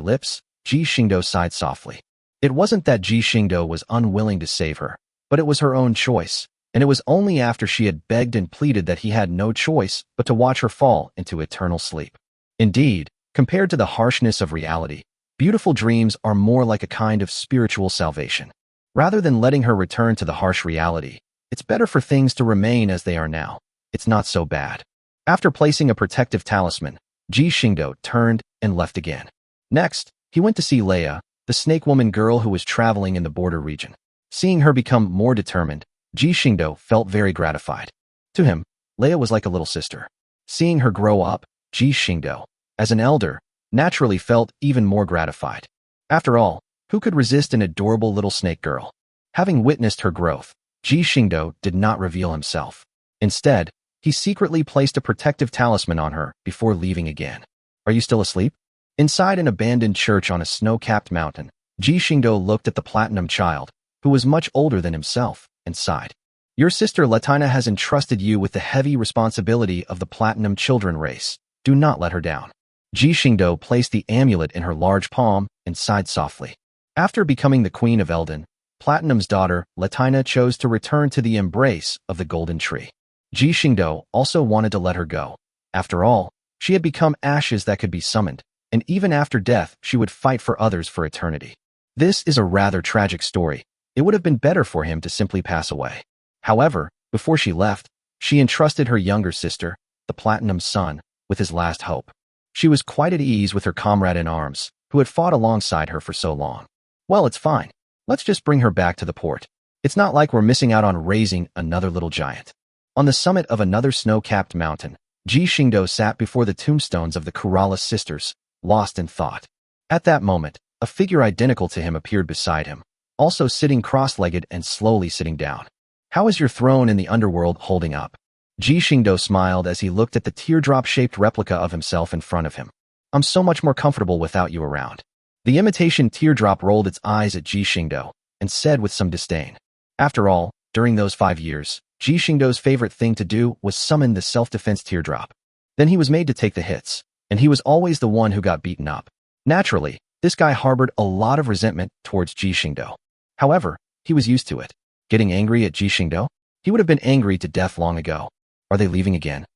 Speaker 1: lips, Ji Xingdou sighed softly. It wasn't that Ji Xingdou was unwilling to save her, but it was her own choice, and it was only after she had begged and pleaded that he had no choice but to watch her fall into eternal sleep. Indeed, compared to the harshness of reality, beautiful dreams are more like a kind of spiritual salvation. Rather than letting her return to the harsh reality, it's better for things to remain as they are now. It's not so bad. After placing a protective talisman, Ji Xingdou turned and left again. Next, he went to see Leia, the snake woman girl who was traveling in the border region. Seeing her become more determined, Ji Xingdou felt very gratified. To him, Leia was like a little sister. Seeing her grow up, Ji Xingdou, as an elder, naturally felt even more gratified. After all, who could resist an adorable little snake girl? Having witnessed her growth, Ji Xingdou did not reveal himself. Instead, he secretly placed a protective talisman on her before leaving again. Are you still asleep? Inside an abandoned church on a snow-capped mountain, Ji Xingdou looked at the platinum child, who was much older than himself, and sighed. Your sister Latina has entrusted you with the heavy responsibility of the platinum children race. Do not let her down. Ji Xingdou placed the amulet in her large palm and sighed softly. After becoming the queen of Eldon, Platinum's daughter, Latina, chose to return to the embrace of the golden tree. Ji Xingdou also wanted to let her go. After all, she had become ashes that could be summoned, and even after death she would fight for others for eternity. This is a rather tragic story. it would have been better for him to simply pass away. However, before she left, she entrusted her younger sister, the Platinum Sun, with his last hope. She was quite at ease with her comrade in arms, who had fought alongside her for so long. Well, it's fine. Let's just bring her back to the port. It's not like we're missing out on raising another little giant. On the summit of another snow-capped mountain, Ji Xingdou sat before the tombstones of the Kerala sisters, lost in thought. At that moment, a figure identical to him appeared beside him, also sitting cross-legged and slowly sitting down. How is your throne in the underworld holding up? Ji Xingdou smiled as he looked at the teardrop-shaped replica of himself in front of him. I'm so much more comfortable without you around. The imitation teardrop rolled its eyes at Ji Xingdou and said with some disdain. After all, during those 5 years, Ji Xingdou's favorite thing to do was summon the self-defense teardrop. Then he was made to take the hits, and he was always the one who got beaten up. Naturally, this guy harbored a lot of resentment towards Ji Xingdou. However, he was used to it. Getting angry at Ji Xingdou? He would have been angry to death long ago. Are they leaving again?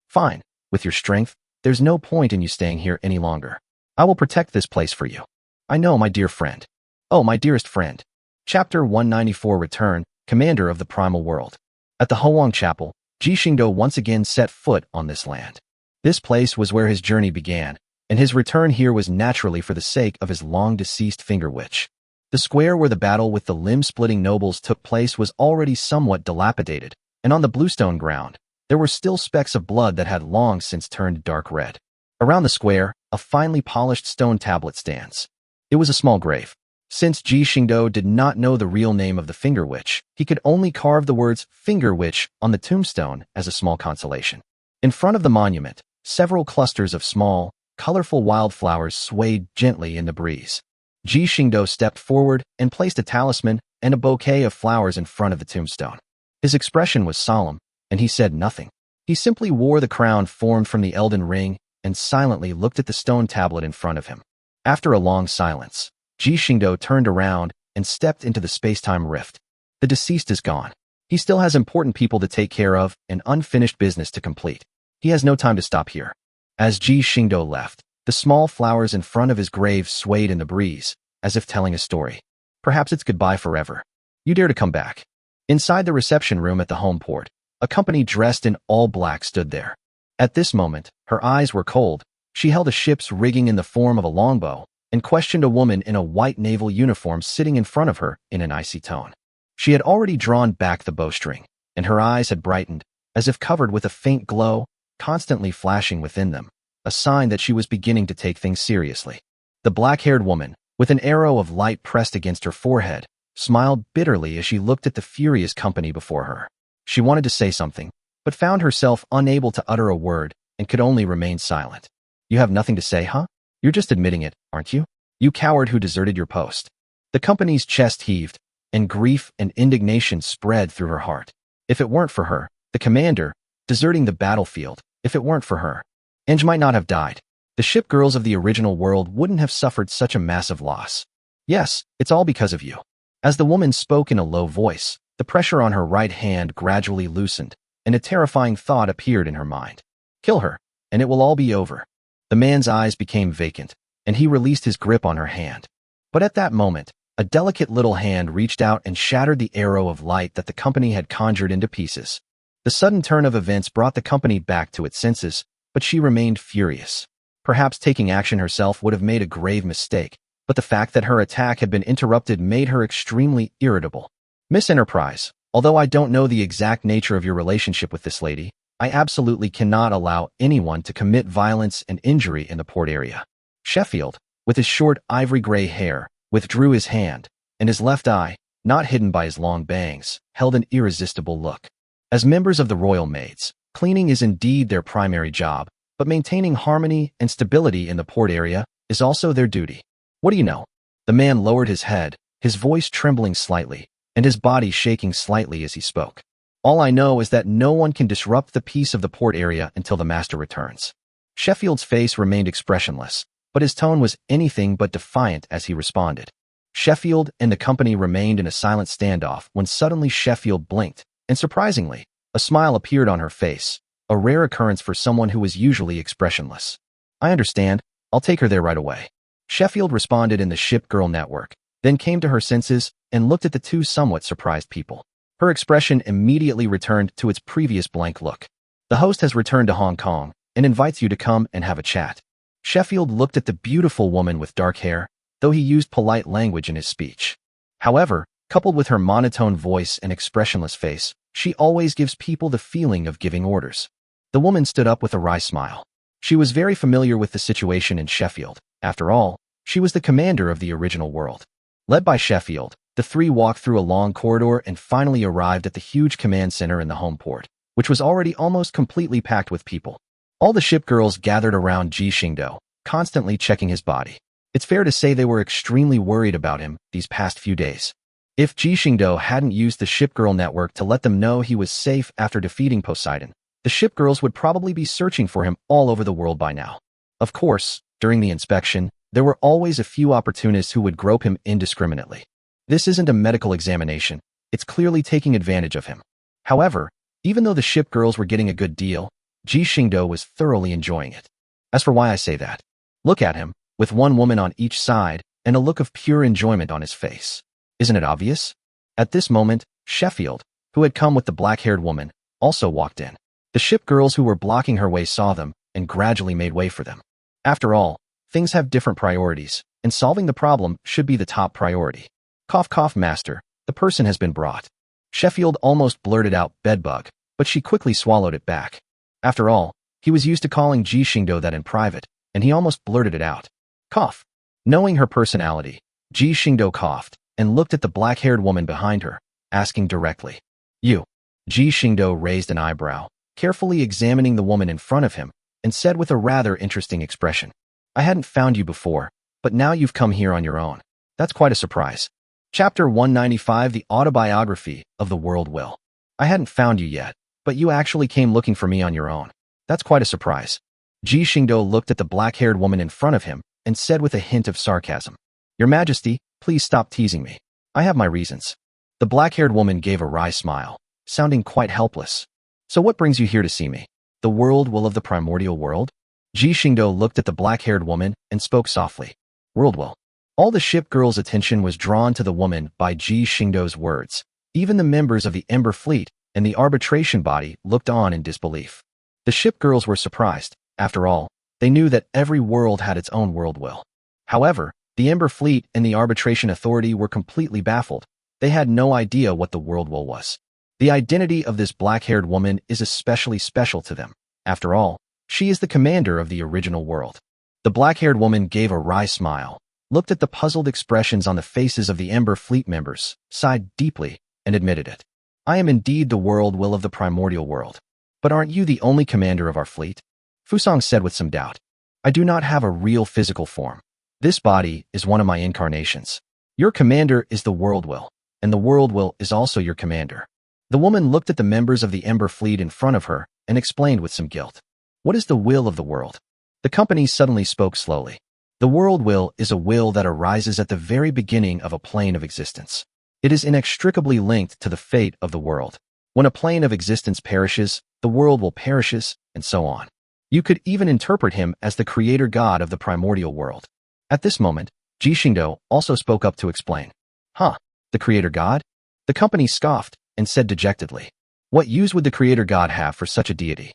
Speaker 1: Fine. With your strength, there's no point in you staying here any longer. I will protect this place for you. I know, my dear friend. Oh, my dearest friend. Chapter 194 Return, Commander of the Primal World. At the Hoang Chapel, Ji Xingdou once again set foot on this land. This place was where his journey began, and his return here was naturally for the sake of his long-deceased finger witch. The square where the battle with the limb-splitting nobles took place was already somewhat dilapidated, and on the bluestone ground, there were still specks of blood that had long since turned dark red. Around the square, a finely polished stone tablet stands. It was a small grave. Since Ji Xingdou did not know the real name of the finger witch, he could only carve the words finger witch on the tombstone as a small consolation. In front of the monument, several clusters of small, colorful wildflowers swayed gently in the breeze. Ji Xingdou stepped forward and placed a talisman and a bouquet of flowers in front of the tombstone. His expression was solemn, and he said nothing. He simply wore the crown formed from the Elden Ring and silently looked at the stone tablet in front of him. After a long silence, Ji Xingdou turned around and stepped into the space-time rift. The deceased is gone. He still has important people to take care of and unfinished business to complete. He has no time to stop here. As Ji Xingdou left, the small flowers in front of his grave swayed in the breeze, as if telling a story. Perhaps it's goodbye forever. You dare to come back. Inside the reception room at the home port, a company dressed in all black stood there. At this moment, her eyes were cold. She held a ship's rigging in the form of a longbow and questioned a woman in a white naval uniform sitting in front of her in an icy tone. She had already drawn back the bowstring, and her eyes had brightened, as if covered with a faint glow, constantly flashing within them, a sign that she was beginning to take things seriously. The black-haired woman, with an arrow of light pressed against her forehead, smiled bitterly as she looked at the furious company before her. She wanted to say something, but found herself unable to utter a word and could only remain silent. You have nothing to say, huh? You're just admitting it, aren't you? You coward who deserted your post. The company's chest heaved, and grief and indignation spread through her heart. If it weren't for her, the commander, deserting the battlefield, if it weren't for her, Eng might not have died. The shipgirls of the original world wouldn't have suffered such a massive loss. Yes, it's all because of you. As the woman spoke in a low voice, the pressure on her right hand gradually loosened, and a terrifying thought appeared in her mind. Kill her, and it will all be over. The man's eyes became vacant, and he released his grip on her hand. But at that moment, a delicate little hand reached out and shattered the arrow of light that the company had conjured into pieces. The sudden turn of events brought the company back to its senses, but she remained furious. Perhaps taking action herself would have made a grave mistake, but the fact that her attack had been interrupted made her extremely irritable. Miss Enterprise, although I don't know the exact nature of your relationship with this lady, I absolutely cannot allow anyone to commit violence and injury in the port area. Sheffield, with his short ivory-gray hair, withdrew his hand, and his left eye, not hidden by his long bangs, held an irresistible look. As members of the Royal Maids, cleaning is indeed their primary job, but maintaining harmony and stability in the port area is also their duty. What do you know? The man lowered his head, his voice trembling slightly, and his body shaking slightly as he spoke. All I know is that no one can disrupt the peace of the port area until the master returns. Sheffield's face remained expressionless, but his tone was anything but defiant as he responded. Sheffield and the company remained in a silent standoff when suddenly Sheffield blinked, and surprisingly, a smile appeared on her face, a rare occurrence for someone who was usually expressionless. I understand. I'll take her there right away. Sheffield responded in the Shipgirl network, then came to her senses and looked at the two somewhat surprised people. Her expression immediately returned to its previous blank look. The host has returned to Hong Kong and invites you to come and have a chat. Sheffield looked at the beautiful woman with dark hair, though he used polite language in his speech. However, coupled with her monotone voice and expressionless face, she always gives people the feeling of giving orders. The woman stood up with a wry smile. She was very familiar with the situation in Sheffield. After all, she was the commander of the original world. Led by Sheffield, the three walked through a long corridor and finally arrived at the huge command center in the home port, which was already almost completely packed with people. All the ship girls gathered around Ji Xingdou, constantly checking his body. It's fair to say they were extremely worried about him these past few days. If Ji Xingdou hadn't used the Shipgirl network to let them know he was safe after defeating Poseidon, the ship girls would probably be searching for him all over the world by now. Of course, during the inspection, there were always a few opportunists who would grope him indiscriminately. This isn't a medical examination, it's clearly taking advantage of him. However, even though the ship girls were getting a good deal, Ji Xingdou was thoroughly enjoying it. As for why I say that, look at him, with one woman on each side and a look of pure enjoyment on his face. Isn't it obvious? At this moment, Sheffield, who had come with the black-haired woman, also walked in. The ship girls who were blocking her way saw them and gradually made way for them. After all, things have different priorities, and solving the problem should be the top priority. Cough cough master, the person has been brought. Sheffield almost blurted out bedbug, but she quickly swallowed it back. After all, he was used to calling Ji Xingdou that in private, and he almost blurted it out. Cough. Knowing her personality, Ji Xingdou coughed and looked at the black-haired woman behind her, asking directly, "You?" Ji Xingdou raised an eyebrow, carefully examining the woman in front of him, and said with a rather interesting expression, "I hadn't found you before, but now you've come here on your own. That's quite a surprise." Chapter 195, The Autobiography of the World Will. I hadn't found you yet, but you actually came looking for me on your own. That's quite a surprise. Ji Xingdou looked at the black-haired woman in front of him and said with a hint of sarcasm, "Your Majesty, please stop teasing me. I have my reasons." The black-haired woman gave a wry smile, sounding quite helpless. "So what brings you here to see me? The world will of the primordial world?" Ji Xingdou looked at the black-haired woman and spoke softly. "World will." All the ship girls' attention was drawn to the woman by Ji Xingdou's words. Even the members of the Ember Fleet and the arbitration body looked on in disbelief. The ship girls were surprised. After all, they knew that every world had its own world will. However, the Ember Fleet and the Arbitration Authority were completely baffled. They had no idea what the world will was. The identity of this black-haired woman is especially special to them. After all, she is the commander of the original world. The black-haired woman gave a wry smile, looked at the puzzled expressions on the faces of the Ember Fleet members, sighed deeply, and admitted it. "I am indeed the world will of the primordial world. But aren't you the only commander of our fleet?" Fusang said with some doubt. "I do not have a real physical form. This body is one of my incarnations. Your commander is the world will, and the world will is also your commander." The woman looked at the members of the Ember Fleet in front of her and explained with some guilt. "What is the will of the world?" The company suddenly spoke slowly. The world will is a will that arises at the very beginning of a plane of existence. It is inextricably linked to the fate of the world. When a plane of existence perishes, the world will perishes, and so on. You could even interpret him as the creator god of the primordial world. At this moment, Ji Xingdou also spoke up to explain. "Huh, the creator god?" The company scoffed and said dejectedly, "What use would the creator god have for such a deity?"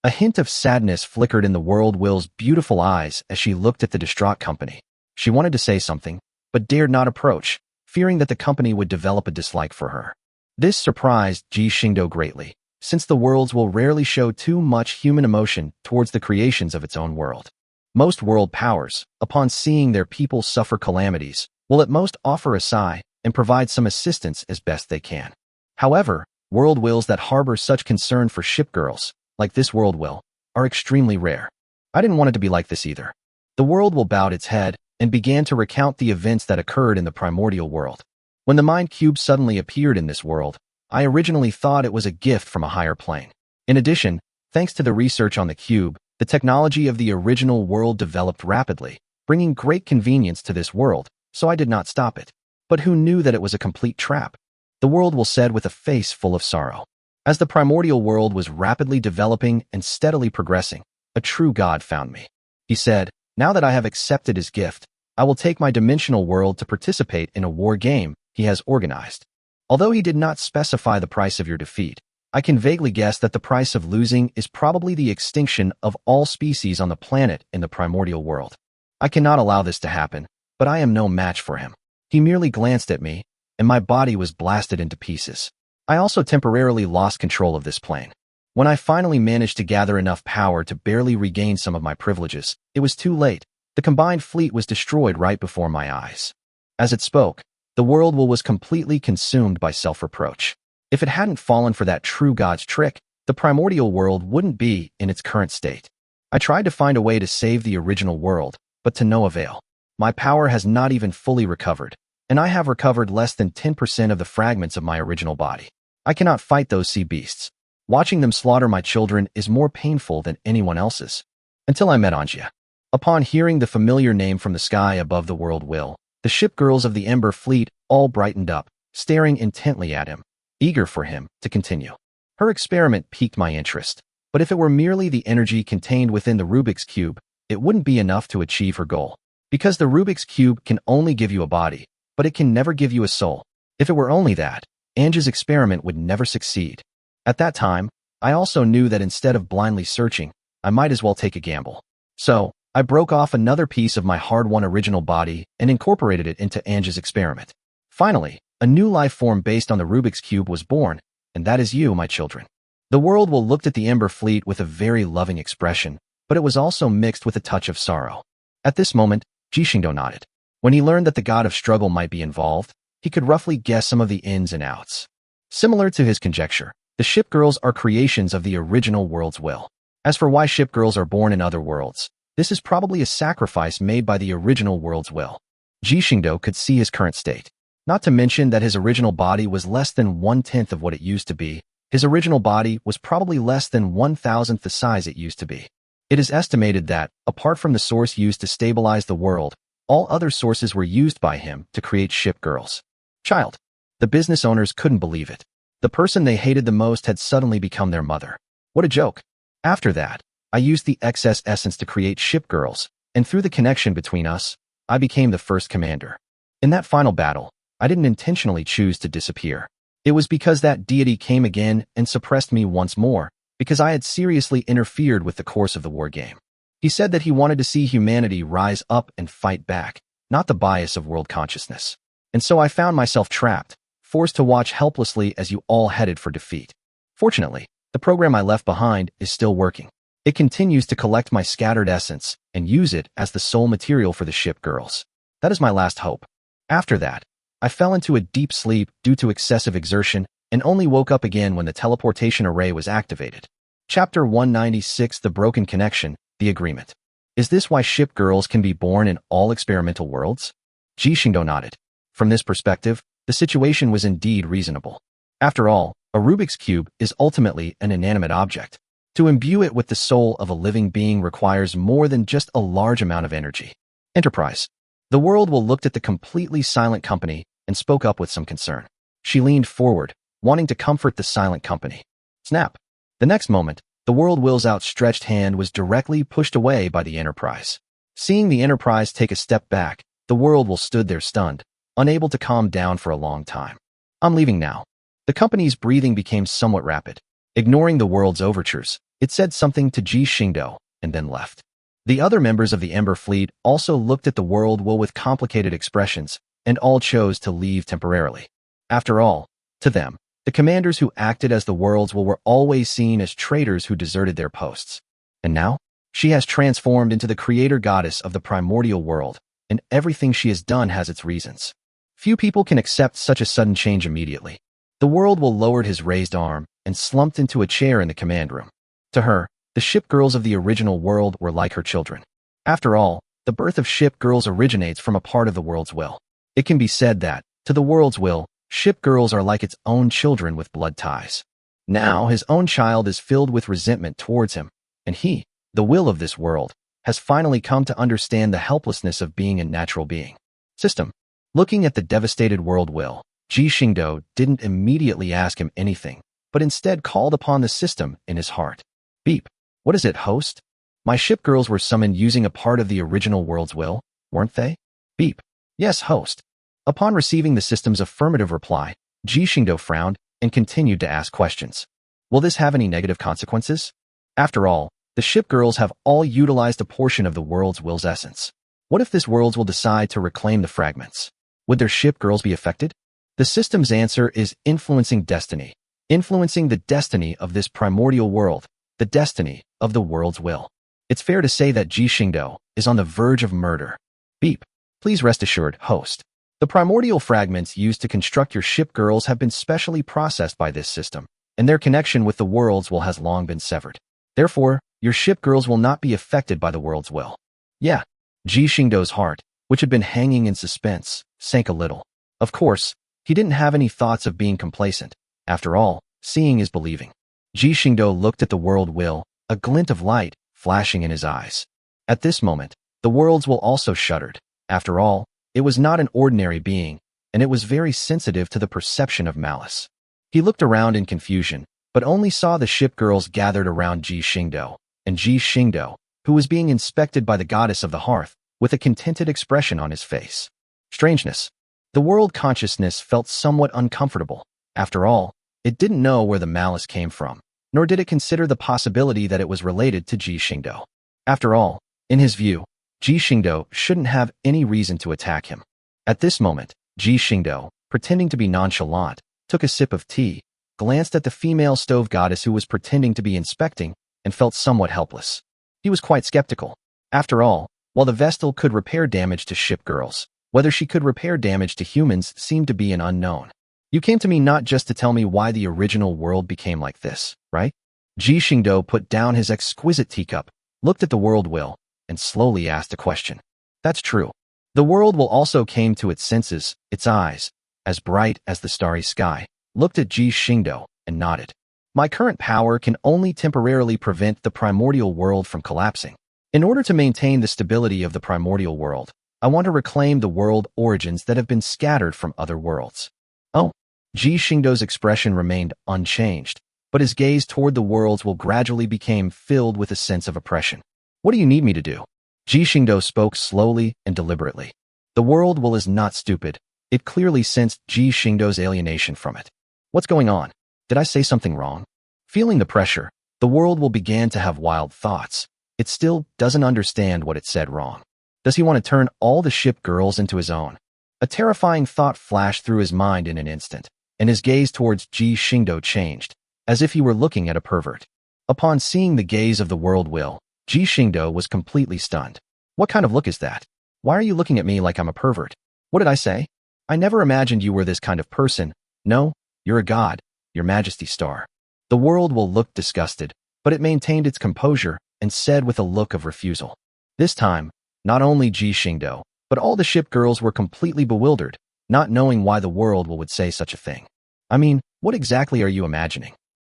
Speaker 1: A hint of sadness flickered in the world will's beautiful eyes as she looked at the distraught company. She wanted to say something, but dared not approach, fearing that the company would develop a dislike for her. This surprised Ji Xingdou greatly, since the worlds will rarely show too much human emotion towards the creations of its own world. Most world powers, upon seeing their people suffer calamities, will at most offer a sigh and provide some assistance as best they can. However, world wills that harbor such concern for ship girls, like this world will, are extremely rare. I didn't want it to be like this either. The world will bowed its head and began to recount the events that occurred in the primordial world. When the mind cube suddenly appeared in this world, I originally thought it was a gift from a higher plane. In addition, thanks to the research on the cube, the technology of the original world developed rapidly, bringing great convenience to this world, so I did not stop it. But who knew that it was a complete trap? The world will said with a face full of sorrow. As the primordial world was rapidly developing and steadily progressing, a true god found me. He said, "Now that I have accepted his gift, I will take my dimensional world to participate in a war game he has organized. Although he did not specify the price of your defeat, I can vaguely guess that the price of losing is probably the extinction of all species on the planet in the primordial world. I cannot allow this to happen, but I am no match for him. He merely glanced at me, and my body was blasted into pieces. I also temporarily lost control of this plane. When I finally managed to gather enough power to barely regain some of my privileges, it was too late. The combined fleet was destroyed right before my eyes. As it spoke, the world was completely consumed by self-reproach. If it hadn't fallen for that true God's trick, the primordial world wouldn't be in its current state. I tried to find a way to save the original world, but to no avail. My power has not even fully recovered, and I have recovered less than 10% of the fragments of my original body. I cannot fight those sea beasts. Watching them slaughter my children is more painful than anyone else's. Until I met Anjia. Upon hearing the familiar name from the sky above the world will, the shipgirls of the Ember Fleet all brightened up, staring intently at him, eager for him to continue. Her experiment piqued my interest, but if it were merely the energy contained within the Rubik's Cube, it wouldn't be enough to achieve her goal. Because the Rubik's Cube can only give you a body, but it can never give you a soul. If it were only that, Anjia's experiment would never succeed. At that time, I also knew that instead of blindly searching, I might as well take a gamble. So, I broke off another piece of my hard-won original body and incorporated it into Anjia's experiment. Finally, a new life form based on the Rubik's Cube was born, and that is you, my children. The world looked at the Ember Fleet with a very loving expression, but it was also mixed with a touch of sorrow. At this moment, Ji Xingdou nodded. When he learned that the god of struggle might be involved, he could roughly guess some of the ins and outs. Similar to his conjecture, the shipgirls are creations of the original world's will. As for why shipgirls are born in other worlds, this is probably a sacrifice made by the original world's will. Ji Xingdou could see his current state. Not to mention that his original body was less than 1/10 of what it used to be. His original body was probably less than 1,000th the size it used to be. It is estimated that, apart from the source used to stabilize the world, all other sources were used by him to create shipgirls. Child. The business owners couldn't believe it. The person they hated the most had suddenly become their mother. What a joke. After that, I used the excess essence to create shipgirls, and through the connection between us, I became the first commander. In that final battle, I didn't intentionally choose to disappear. It was because that deity came again and suppressed me once more, because I had seriously interfered with the course of the war game. He said that he wanted to see humanity rise up and fight back, not the bias of world consciousness. And so I found myself trapped, forced to watch helplessly as you all headed for defeat. Fortunately, the program I left behind is still working. It continues to collect my scattered essence and use it as the sole material for the shipgirls. That is my last hope. After that, I fell into a deep sleep due to excessive exertion and only woke up again when the teleportation array was activated. Chapter 196: The Broken Connection, The Agreement. Is this why shipgirls can be born in all experimental worlds? Ji Xingdou nodded. From this perspective, the situation was indeed reasonable. After all, a Rubik's Cube is ultimately an inanimate object. To imbue it with the soul of a living being requires more than just a large amount of energy. Enterprise. The world looked at the completely silent company and spoke up with some concern. She leaned forward, wanting to comfort the silent company. Snap. The next moment, the world will's outstretched hand was directly pushed away by the Enterprise. Seeing the Enterprise take a step back, the world stood there stunned, unable to calm down for a long time. I'm leaving now. The company's breathing became somewhat rapid. Ignoring the world's overtures, it said something to Ji Xingdou and then left. The other members of the Ember Fleet also looked at the world with complicated expressions, and all chose to leave temporarily. After all, to them, the commanders who acted as the world's were always seen as traitors who deserted their posts. And now, she has transformed into the creator goddess of the primordial world, and everything she has done has its reasons. Few people can accept such a sudden change immediately. The world lowered his raised arm and slumped into a chair in the command room. To her, the shipgirls of the original world were like her children. After all, the birth of shipgirls originates from a part of the world's will. It can be said that, to the world's will, shipgirls are like its own children with blood ties. Now his own child is filled with resentment towards him, and he, the will of this world, has finally come to understand the helplessness of being a natural being. System. Looking at the devastated world will, Ji Xingdou didn't immediately ask him anything, but instead called upon the system in his heart. Beep. What is it, host? My shipgirls were summoned using a part of the original world's will, weren't they? Beep. Yes, host. Upon receiving the system's affirmative reply, Ji Xingdou frowned and continued to ask questions. Will this have any negative consequences? After all, the Shipgirls have all utilized a portion of the world's will's essence. What if this world will decide to reclaim the fragments? Would their Shipgirls be affected? The system's answer is influencing destiny. Influencing the destiny of this primordial world, the destiny of the world's will. It's fair to say that Ji Xingdou is on the verge of murder. Beep. Please rest assured, host. The primordial fragments used to construct your Shipgirls have been specially processed by this system, and their connection with the world's will has long been severed. Therefore, your Shipgirls will not be affected by the world's will. Yeah. Ji Xingdou's heart, which had been hanging in suspense, sank a little. Of course, he didn't have any thoughts of being complacent. After all, seeing is believing. Ji Xingdou looked at the world will, a glint of light flashing in his eyes. At this moment, the world's will also shuddered. After all, it was not an ordinary being, and it was very sensitive to the perception of malice. He looked around in confusion, but only saw the Shipgirls gathered around Ji Xingdou, and Ji Xingdou, who was being inspected by the goddess of the hearth, with a contented expression on his face. Strangeness. The world consciousness felt somewhat uncomfortable. After all, it didn't know where the malice came from, nor did it consider the possibility that it was related to Ji Xingdou. After all, in his view, Ji Xingdou shouldn't have any reason to attack him. At this moment, Ji Xingdou, pretending to be nonchalant, took a sip of tea, glanced at the female stove goddess who was pretending to be inspecting, and felt somewhat helpless. He was quite skeptical. After all, while the Vestal could repair damage to Shipgirls, whether she could repair damage to humans seemed to be an unknown. You came to me not just to tell me why the original world became like this, right? Ji Xingdou put down his exquisite teacup, looked at the world will, and slowly asked a question. That's true. The world will also came to its senses, its eyes, as bright as the starry sky, looked at Ji Xingdou, and nodded. My current power can only temporarily prevent the primordial world from collapsing. In order to maintain the stability of the primordial world, I want to reclaim the world origins that have been scattered from other worlds. Oh, Ji Xingdou's expression remained unchanged, but his gaze toward the worlds will gradually became filled with a sense of oppression. What do you need me to do? Ji Xingdou spoke slowly and deliberately. The world will is not stupid. It clearly sensed Ji Xingdou's alienation from it. What's going on? Did I say something wrong? Feeling the pressure, the world will began to have wild thoughts. It still doesn't understand what it said wrong. Does he want to turn all the Shipgirls into his own? A terrifying thought flashed through his mind in an instant, and his gaze towards Ji Xingdou changed, as if he were looking at a pervert. Upon seeing the gaze of the world will, Ji Xingdou was completely stunned. What kind of look is that? Why are you looking at me like I'm a pervert? What did I say? I never imagined you were this kind of person. No, you're a god, your majesty star. The world will looked disgusted, but it maintained its composure and said with a look of refusal. This time, not only Ji Xingdou, but all the Shipgirls were completely bewildered, not knowing why the world will would say such a thing. I mean, what exactly are you imagining?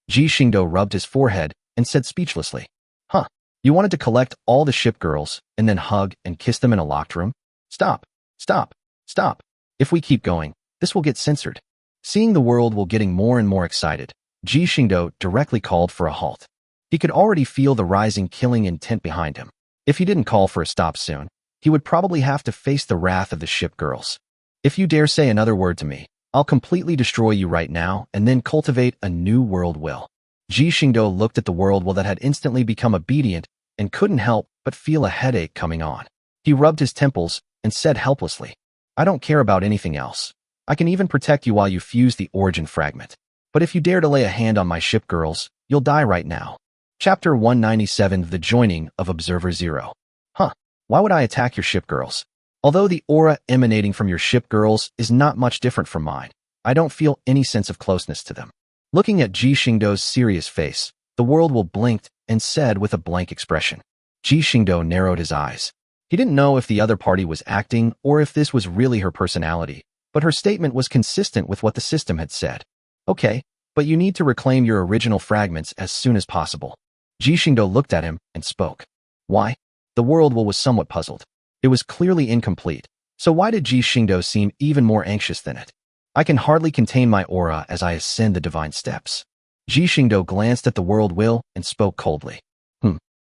Speaker 1: Ji Xingdou rubbed his forehead and said speechlessly. Huh, you wanted to collect all the Shipgirls and then hug and kiss them in a locked room? Stop, stop, stop. If we keep going, this will get censored. Seeing the world will getting more and more excited, Ji Xingdou directly called for a halt. He could already feel the rising killing intent behind him. If he didn't call for a stop soon, he would probably have to face the wrath of the Shipgirls. If you dare say another word to me, I'll completely destroy you right now and then cultivate a new world will. Ji Xingdou looked at the world will that had instantly become obedient and couldn't help but feel a headache coming on. He rubbed his temples and said helplessly, I don't care about anything else. I can even protect you while you fuse the origin fragment. But if you dare to lay a hand on my Shipgirls, you'll die right now. Chapter 197 The Joining of Observer Zero. Huh, why would I attack your Shipgirls? Although the aura emanating from your Shipgirls is not much different from mine, I don't feel any sense of closeness to them. Looking at Ji Xingdou's serious face, the world will blinked and said with a blank expression. Ji Xingdou narrowed his eyes. He didn't know if the other party was acting or if this was really her personality, but her statement was consistent with what the system had said. Okay, but you need to reclaim your original fragments as soon as possible. Ji Xingdou looked at him and spoke. Why? The world will was somewhat puzzled. It was clearly incomplete, so why did Ji Xingdou seem even more anxious than it? I can hardly contain my aura as I ascend the divine steps. Ji Xingdou glanced at the world will and spoke coldly.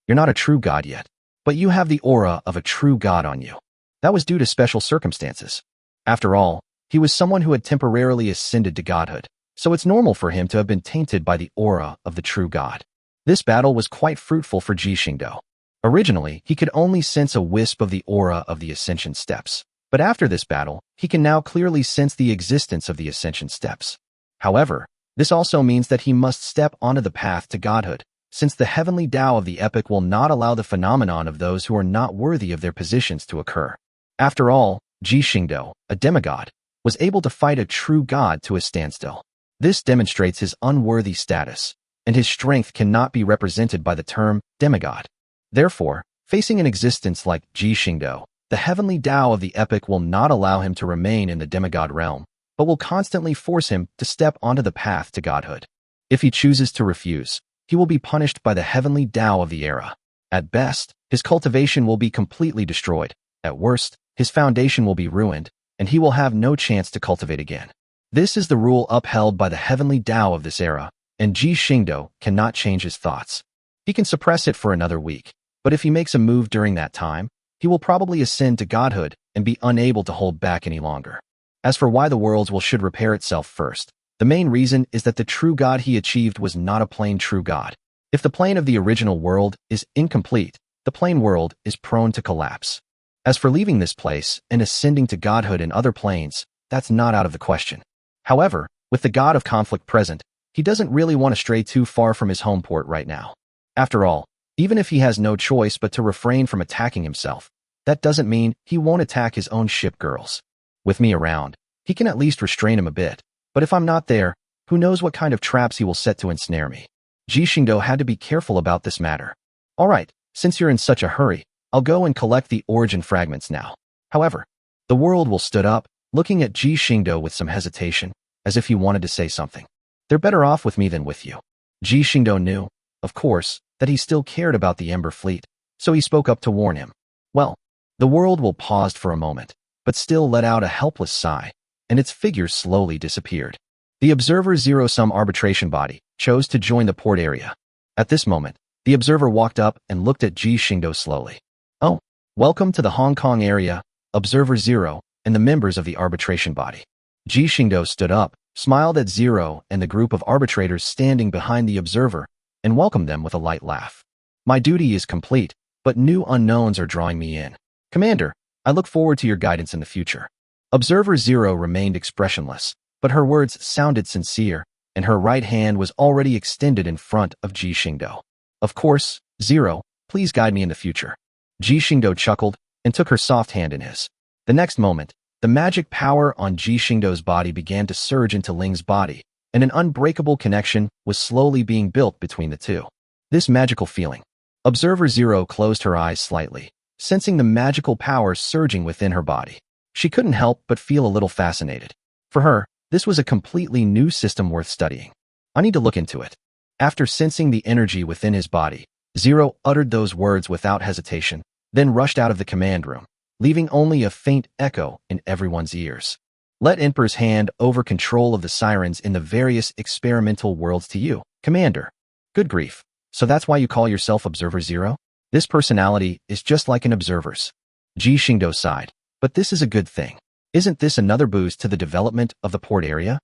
Speaker 1: You're not a true god yet, but you have the aura of a true god on you. That was due to special circumstances. After all, he was someone who had temporarily ascended to godhood, so it's normal for him to have been tainted by the aura of the true god. This battle was quite fruitful for Ji Xingdou. Originally, he could only sense a wisp of the aura of the ascension steps, but after this battle, he can now clearly sense the existence of the ascension steps. However, this also means that he must step onto the path to godhood, since the heavenly Tao of the epic will not allow the phenomenon of those who are not worthy of their positions to occur. After all, Ji Xingdou, a demigod, was able to fight a true god to a standstill. This demonstrates his unworthy status, and his strength cannot be represented by the term demigod. Therefore, facing an existence like Ji Xingdou, the heavenly Tao of the epic will not allow him to remain in the demigod realm, but will constantly force him to step onto the path to godhood. If he chooses to refuse, he will be punished by the heavenly Tao of the era. At best, his cultivation will be completely destroyed. At worst, his foundation will be ruined, and he will have no chance to cultivate again. This is the rule upheld by the heavenly Tao of this era, and Ji Xingdou cannot change his thoughts. He can suppress it for another week, but if he makes a move during that time, he will probably ascend to godhood and be unable to hold back any longer. As for why the world should repair itself first, the main reason is that the true god he achieved was not a plain true god. If the plane of the original world is incomplete, the plane world is prone to collapse. As for leaving this place and ascending to godhood in other planes, that's not out of the question. However, with the god of conflict present, he doesn't really want to stray too far from his home port right now. After all, even if he has no choice but to refrain from attacking himself, that doesn't mean he won't attack his own shipgirls. With me around, he can at least restrain him a bit, but if I'm not there, who knows what kind of traps he will set to ensnare me. Ji Xingdou had to be careful about this matter. Alright, since you're in such a hurry, I'll go and collect the origin fragments now. However, the world will stood up, looking at Ji Xingdou with some hesitation, as if he wanted to say something. They're better off with me than with you. Ji Xingdou knew, of course, that he still cared about the Ember Fleet, so he spoke up to warn him. Well, the world will paused for a moment, but still let out a helpless sigh, and its figures slowly disappeared. The Observer Zero-Sum arbitration body chose to join the port area. At this moment, the observer walked up and looked at Ji Xingdou slowly. Oh, welcome to the Hong Kong area, Observer Zero, and the members of the arbitration body. Ji Xingdou stood up, smiled at Zero and the group of arbitrators standing behind the observer, and welcomed them with a light laugh. My duty is complete, but new unknowns are drawing me in. Commander, I look forward to your guidance in the future. Observer Zero remained expressionless, but her words sounded sincere, and her right hand was already extended in front of Ji Xingdou. Of course, Zero, please guide me in the future. Ji Xingdou chuckled and took her soft hand in his. The next moment, the magic power on Ji Xingdou's body began to surge into Ling's body, and an unbreakable connection was slowly being built between the two. This magical feeling. Observer Zero closed her eyes slightly, sensing the magical power surging within her body. She couldn't help but feel a little fascinated. For her, this was a completely new system worth studying. I need to look into it. After sensing the energy within his body, Zero uttered those words without hesitation, then rushed out of the command room, leaving only a faint echo in everyone's ears. Let Emperor's hand over control of the sirens in the various experimental worlds to you, Commander. Good grief. So that's why you call yourself Observer Zero? This personality is just like an observer's. Ji Xingdou sighed, but this is a good thing. Isn't this another boost to the development of the port area?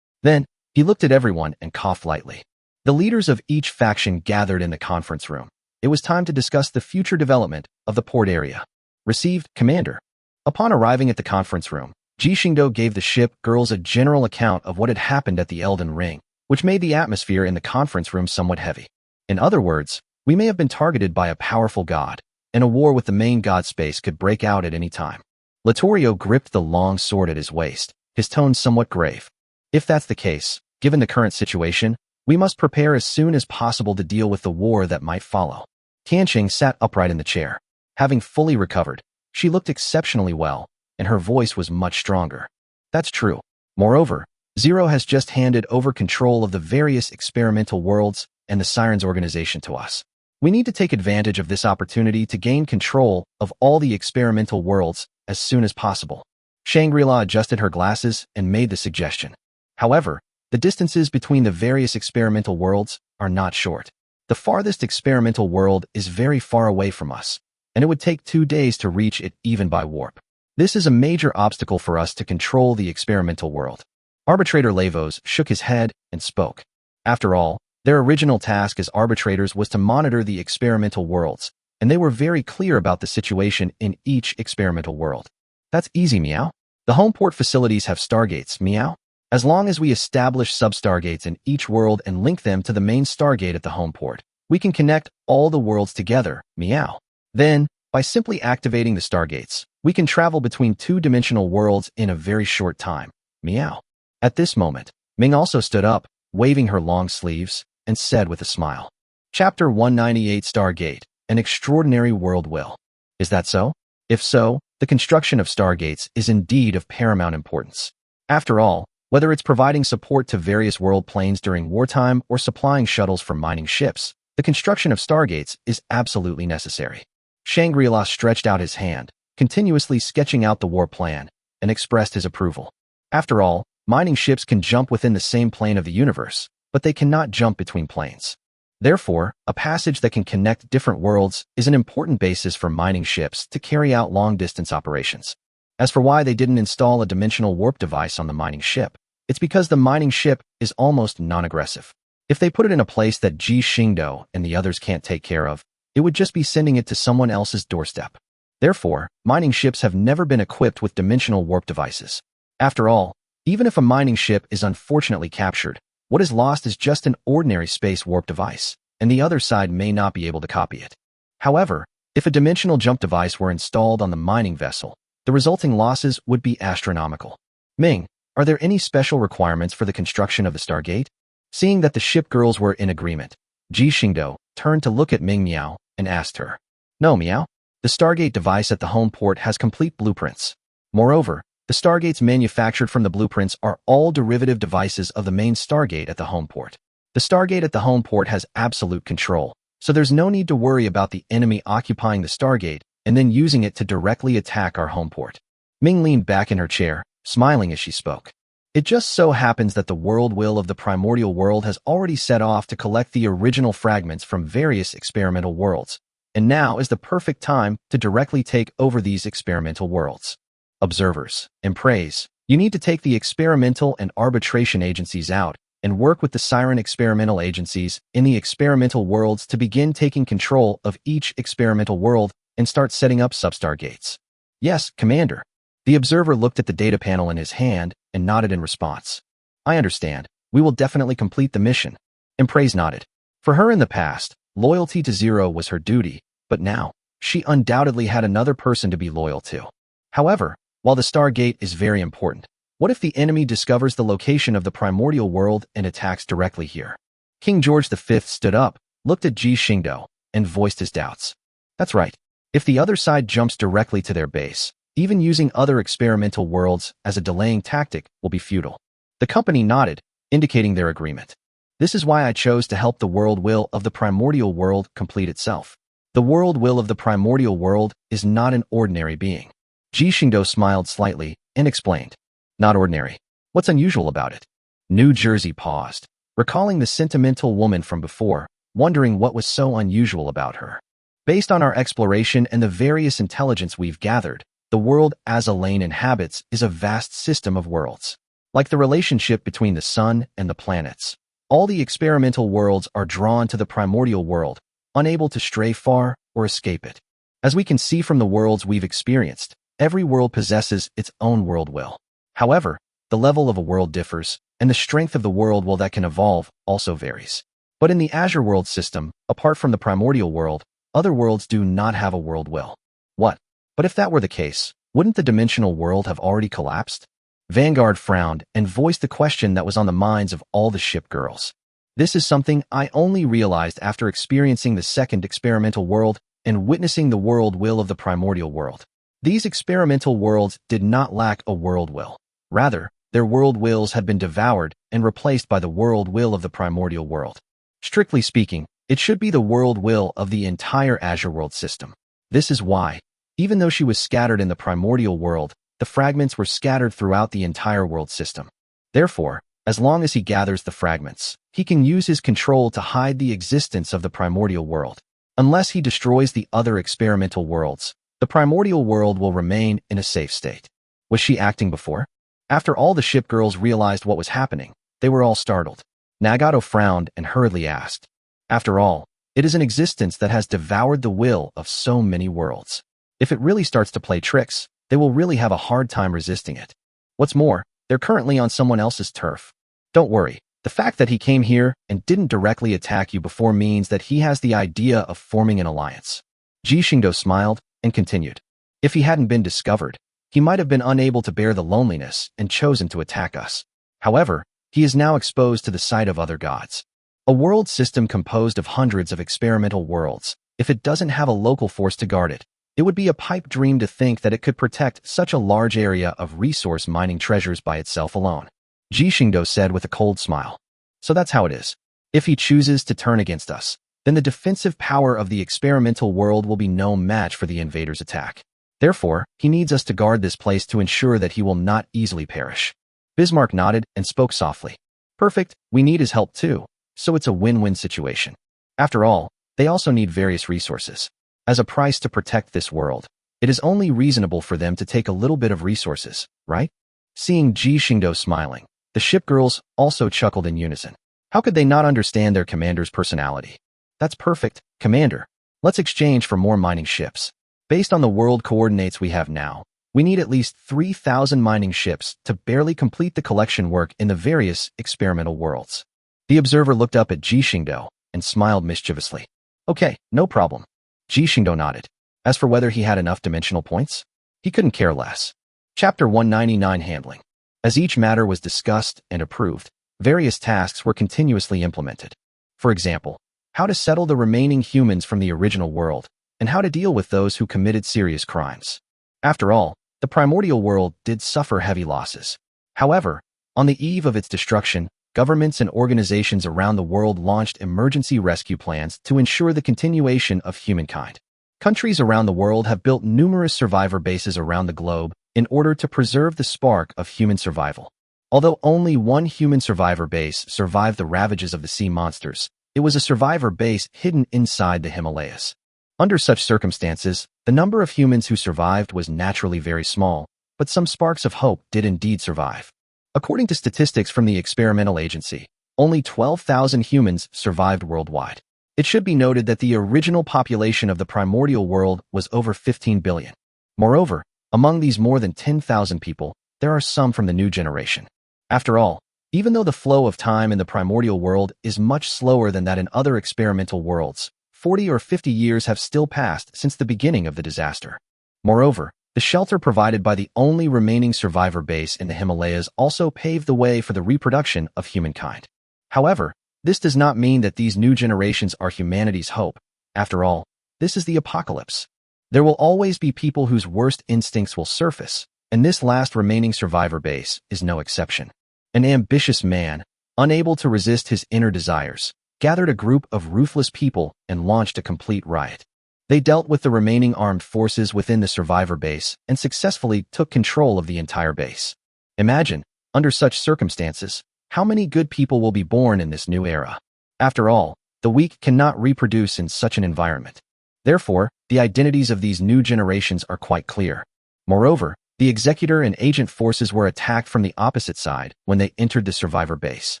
Speaker 1: Then, he looked at everyone and coughed lightly. The leaders of each faction gathered in the conference room. It was time to discuss the future development of the port area. Received, Commander. Upon arriving at the conference room, Ji Xingdou gave the ship girls a general account of what had happened at the Elden Ring, which made the atmosphere in the conference room somewhat heavy. In other words, we may have been targeted by a powerful god, and a war with the main god space could break out at any time. Littorio gripped the long sword at his waist, his tone somewhat grave. If that's the case, given the current situation, we must prepare as soon as possible to deal with the war that might follow. Tianqing sat upright in the chair. Having fully recovered, she looked exceptionally well, and her voice was much stronger. That's true. Moreover, Zero has just handed over control of the various experimental worlds and the Sirens organization to us. We need to take advantage of this opportunity to gain control of all the experimental worlds as soon as possible. Shangri-La adjusted her glasses and made the suggestion. However, the distances between the various experimental worlds are not short. The farthest experimental world is very far away from us, and it would take 2 days to reach it even by warp. This is a major obstacle for us to control the experimental world. Arbitrator Lavos shook his head and spoke. After all, their original task as arbitrators was to monitor the experimental worlds, and they were very clear about the situation in each experimental world. That's easy, Meow. The homeport facilities have stargates, Meow. As long as we establish sub-stargates in each world and link them to the main stargate at the homeport, we can connect all the worlds together, Meow. Then, by simply activating the stargates, we can travel between two-dimensional worlds in a very short time, Meow. At this moment, Ming also stood up, waving her long sleeves, and said with a smile. Chapter 198 Stargate, an extraordinary world will. Is that so? If so, the construction of stargates is indeed of paramount importance. After all, whether it's providing support to various world planes during wartime or supplying shuttles for mining ships, the construction of stargates is absolutely necessary. Shangri-La stretched out his hand, continuously sketching out the war plan, and expressed his approval. After all, mining ships can jump within the same plane of the universe, but they cannot jump between planes. Therefore, a passage that can connect different worlds is an important basis for mining ships to carry out long-distance operations. As for why they didn't install a dimensional warp device on the mining ship, it's because the mining ship is almost non-aggressive. If they put it in a place that Ji Xingdou and the others can't take care of, it would just be sending it to someone else's doorstep. Therefore, mining ships have never been equipped with dimensional warp devices. After all, even if a mining ship is unfortunately captured, what is lost is just an ordinary space warp device, and the other side may not be able to copy it. However, if a dimensional jump device were installed on the mining vessel, the resulting losses would be astronomical. Ming, are there any special requirements for the construction of the Stargate? Seeing that the ship girls were in agreement, Ji Xingdou turned to look at Ming Miao and asked her. No, Miao. The Stargate device at the home port has complete blueprints. Moreover, the Stargates manufactured from the blueprints are all derivative devices of the main Stargate at the home port. The Stargate at the home port has absolute control, so there's no need to worry about the enemy occupying the Stargate and then using it to directly attack our home port. Ming leaned back in her chair, smiling as she spoke. It just so happens that the world will of the primordial world has already set off to collect the original fragments from various experimental worlds, and now is the perfect time to directly take over these experimental worlds. Observers, Empress, you need to take the experimental and arbitration agencies out and work with the siren experimental agencies in the experimental worlds to begin taking control of each experimental world and start setting up substargates. Yes, Commander. The observer looked at the data panel in his hand and nodded in response. I understand. We will definitely complete the mission. Empress nodded. For her in the past, loyalty to Zero was her duty, but now, she undoubtedly had another person to be loyal to. However, while the Stargate is very important, what if the enemy discovers the location of the primordial world and attacks directly here? King George V stood up, looked at Ji Xingdou, and voiced his doubts. That's right. If the other side jumps directly to their base, even using other experimental worlds as a delaying tactic will be futile. The company nodded, indicating their agreement. This is why I chose to help the world will of the primordial world complete itself. The world will of the primordial world is not an ordinary being. Ji Xingdou smiled slightly and explained. Not ordinary. What's unusual about it? New Jersey paused, recalling the sentimental woman from before, wondering what was so unusual about her. Based on our exploration and the various intelligence we've gathered, the world Azalane inhabits is a vast system of worlds. Like the relationship between the sun and the planets, all the experimental worlds are drawn to the primordial world, unable to stray far or escape it. As we can see from the worlds we've experienced, every world possesses its own world will. However, the level of a world differs, and the strength of the world will that can evolve also varies. But in the Azure world system, apart from the primordial world, other worlds do not have a world will. What? But if that were the case, wouldn't the dimensional world have already collapsed? Vanguard frowned and voiced the question that was on the minds of all the ship girls. This is something I only realized after experiencing the second experimental world and witnessing the world will of the primordial world. These experimental worlds did not lack a world will. Rather, their world wills had been devoured and replaced by the world will of the primordial world. Strictly speaking, it should be the world will of the entire Azure world system. This is why, even though she was scattered in the primordial world, the fragments were scattered throughout the entire world system. Therefore, as long as he gathers the fragments, he can use his control to hide the existence of the primordial world. Unless he destroys the other experimental worlds, The primordial world will remain in a safe state. Was she acting before? After all the ship girls realized what was happening, they were all startled. Nagato frowned and hurriedly asked, "After all, it is an existence that has devoured the will of so many worlds. If it really starts to play tricks, they will really have a hard time resisting it. What's more, they're currently on someone else's turf. Don't worry, the fact that he came here and didn't directly attack you before means that he has the idea of forming an alliance." Ji Xingdou smiled and continued. "If he hadn't been discovered, he might have been unable to bear the loneliness and chosen to attack us. However, he is now exposed to the sight of other gods. A world system composed of hundreds of experimental worlds, if it doesn't have a local force to guard it, it would be a pipe dream to think that it could protect such a large area of resource mining treasures by itself alone," Ji Xingdou said with a cold smile. "So that's how it is. If he chooses to turn against us, then the defensive power of the experimental world will be no match for the invader's attack. Therefore, he needs us to guard this place to ensure that he will not easily perish." Bismarck nodded and spoke softly. "Perfect, we need his help too, so it's a win-win situation. After all, they also need various resources. As a price to protect this world, it is only reasonable for them to take a little bit of resources, right?" Seeing Ji Xingdou smiling, the ship girls also chuckled in unison. How could they not understand their commander's personality? "That's perfect, Commander. Let's exchange for more mining ships. Based on the world coordinates we have now, we need at least 3,000 mining ships to barely complete the collection work in the various experimental worlds." The observer looked up at Ji Xingdou and smiled mischievously. "Okay, no problem." Ji Xingdou nodded. As for whether he had enough dimensional points, he couldn't care less. Chapter 199 Handling. As each matter was discussed and approved, various tasks were continuously implemented. For example, how to settle the remaining humans from the original world, and how to deal with those who committed serious crimes. After all, the primordial world did suffer heavy losses. However, on the eve of its destruction, governments and organizations around the world launched emergency rescue plans to ensure the continuation of humankind. Countries around the world have built numerous survivor bases around the globe in order to preserve the spark of human survival. Although only one human survivor base survived the ravages of the sea monsters, it was a survivor base hidden inside the Himalayas. Under such circumstances, the number of humans who survived was naturally very small, but some sparks of hope did indeed survive. According to statistics from the experimental agency, only 12,000 humans survived worldwide. It should be noted that the original population of the primordial world was over 15 billion. Moreover, among these more than 10,000 people, there are some from the new generation. After all, even though the flow of time in the primordial world is much slower than that in other experimental worlds, 40 or 50 years have still passed since the beginning of the disaster. Moreover, the shelter provided by the only remaining survivor base in the Himalayas also paved the way for the reproduction of humankind. However, this does not mean that these new generations are humanity's hope. After all, this is the apocalypse. There will always be people whose worst instincts will surface, and this last remaining survivor base is no exception. An ambitious man, unable to resist his inner desires, gathered a group of ruthless people and launched a complete riot. They dealt with the remaining armed forces within the survivor base and successfully took control of the entire base. Imagine, under such circumstances, how many good people will be born in this new era. After all, the weak cannot reproduce in such an environment. Therefore, the identities of these new generations are quite clear. Moreover, the executor and agent forces were attacked from the opposite side when they entered the survivor base.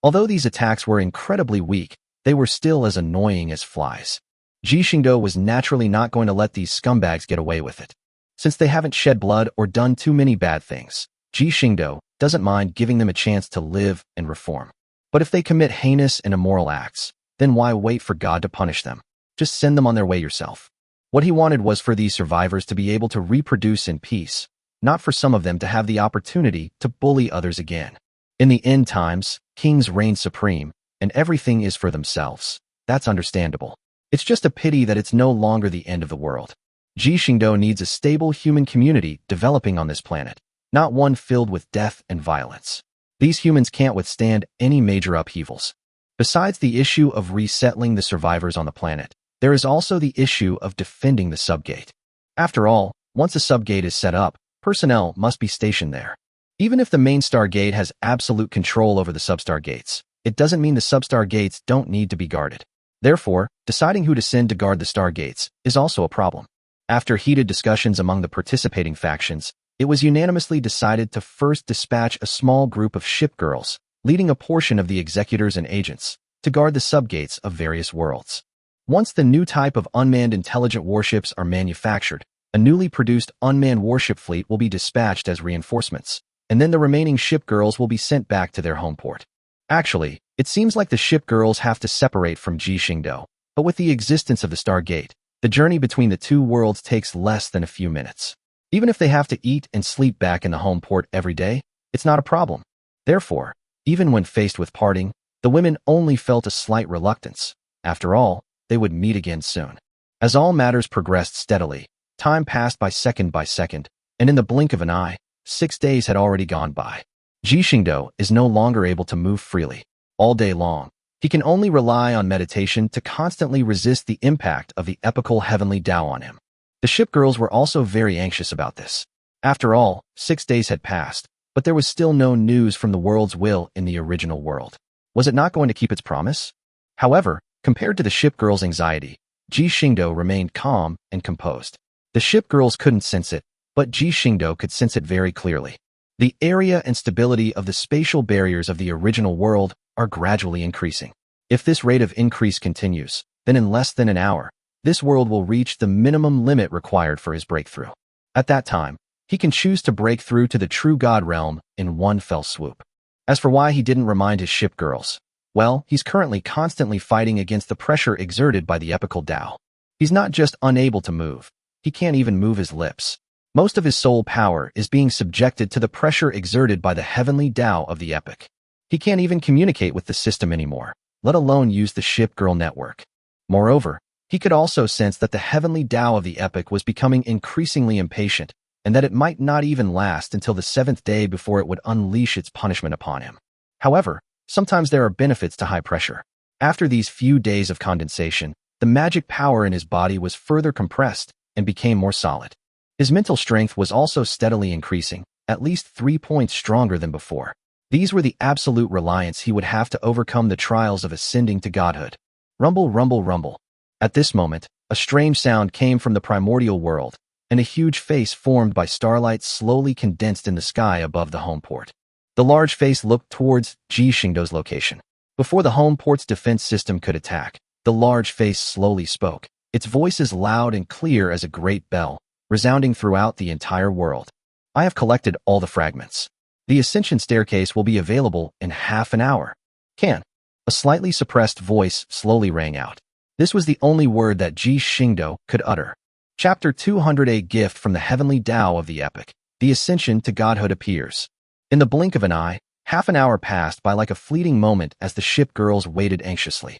Speaker 1: Although these attacks were incredibly weak, they were still as annoying as flies. Ji Xingdou was naturally not going to let these scumbags get away with it. Since they haven't shed blood or done too many bad things, Ji Xingdou doesn't mind giving them a chance to live and reform. But if they commit heinous and immoral acts, then why wait for God to punish them? Just send them on their way yourself. What he wanted was for these survivors to be able to reproduce in peace, not for some of them to have the opportunity to bully others again. In the end times, kings reign supreme, and everything is for themselves. That's understandable. It's just a pity that it's no longer the end of the world. Ji Xingdou needs a stable human community developing on this planet, not one filled with death and violence. These humans can't withstand any major upheavals. Besides the issue of resettling the survivors on the planet, there is also the issue of defending the subgate. After all, once a subgate is set up, personnel must be stationed there. Even if the main star gate has absolute control over the substar gates, it doesn't mean the substar gates don't need to be guarded. Therefore, deciding who to send to guard the star gates is also a problem. After heated discussions among the participating factions, it was unanimously decided to first dispatch a small group of shipgirls, leading a portion of the executors and agents, to guard the subgates of various worlds. Once the new type of unmanned intelligent warships are manufactured, a newly produced unmanned warship fleet will be dispatched as reinforcements, and then the remaining shipgirls will be sent back to their home port. Actually, it seems like the shipgirls have to separate from Ji Xingdou, but with the existence of the Stargate, the journey between the two worlds takes less than a few minutes. Even if they have to eat and sleep back in the home port every day, it's not a problem. Therefore, even when faced with parting, the women only felt a slight reluctance. After all, they would meet again soon. As all matters progressed steadily, time passed by second, and in the blink of an eye, 6 days had already gone by. Ji Xingdou is no longer able to move freely. All day long, he can only rely on meditation to constantly resist the impact of the epical heavenly Tao on him. The shipgirls were also very anxious about this. After all, 6 days had passed, but there was still no news from the world's will in the original world. Was it not going to keep its promise? However, compared to the shipgirls' anxiety, Ji Xingdou remained calm and composed. The shipgirls couldn't sense it, but Ji Xingdou could sense it very clearly. The area and stability of the spatial barriers of the original world are gradually increasing. If this rate of increase continues, then in less than an hour, this world will reach the minimum limit required for his breakthrough. At that time, he can choose to break through to the true God realm in one fell swoop. As for why he didn't remind his shipgirls, well, he's currently constantly fighting against the pressure exerted by the epical Tao. He's not just unable to move, he can't even move his lips. Most of his soul power is being subjected to the pressure exerted by the heavenly Tao of the epic. He can't even communicate with the system anymore, let alone use the shipgirl network. Moreover, he could also sense that the heavenly Tao of the epic was becoming increasingly impatient, and that it might not even last until the 7th day before it would unleash its punishment upon him. However, sometimes there are benefits to high pressure. After these few days of condensation, the magic power in his body was further compressed and became more solid. His mental strength was also steadily increasing, at least 3 points stronger than before. These were the absolute reliance he would have to overcome the trials of ascending to godhood. Rumble, rumble, rumble. At this moment, a strange sound came from the primordial world, and a huge face formed by starlight slowly condensed in the sky above the home port. The large face looked towards Ji Xingdou's location. Before the home port's defense system could attack, the large face slowly spoke, its voice as loud and clear as a great bell, resounding throughout the entire world. I have collected all the fragments. The ascension staircase will be available in half an hour. Can. A slightly suppressed voice slowly rang out. This was the only word that Ji Xingdou could utter. Chapter 200. A gift from the heavenly Tao of the epic. The ascension to godhood appears. In the blink of an eye, half an hour passed by like a fleeting moment as the shipgirls waited anxiously.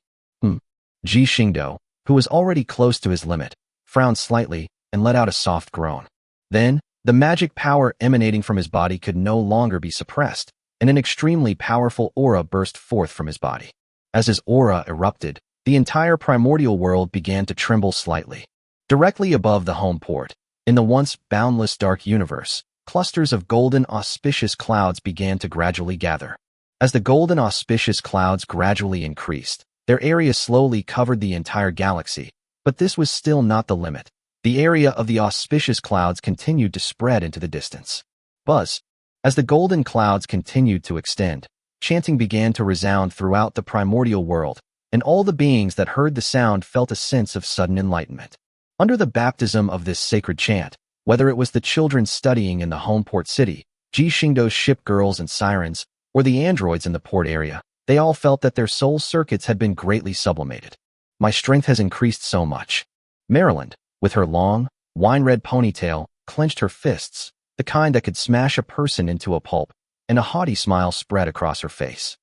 Speaker 1: Ji Xingdou, who was already close to his limit, frowned slightly and let out a soft groan. Then, the magic power emanating from his body could no longer be suppressed, and an extremely powerful aura burst forth from his body. As his aura erupted, the entire primordial world began to tremble slightly. Directly above the home port, in the once boundless dark universe, clusters of golden auspicious clouds began to gradually gather. As the golden auspicious clouds gradually increased, their area slowly covered the entire galaxy, but this was still not the limit. The area of the auspicious clouds continued to spread into the distance. Buzz. As the golden clouds continued to extend, chanting began to resound throughout the primordial world, and all the beings that heard the sound felt a sense of sudden enlightenment. Under the baptism of this sacred chant, whether it was the children studying in the home port city, Ji Xingdou's shipgirls and sirens, or the androids in the port area, they all felt that their soul circuits had been greatly sublimated. My strength has increased so much. Maryland, with her long, wine-red ponytail, clenched her fists, the kind that could smash a person into a pulp, and a haughty smile spread across her face.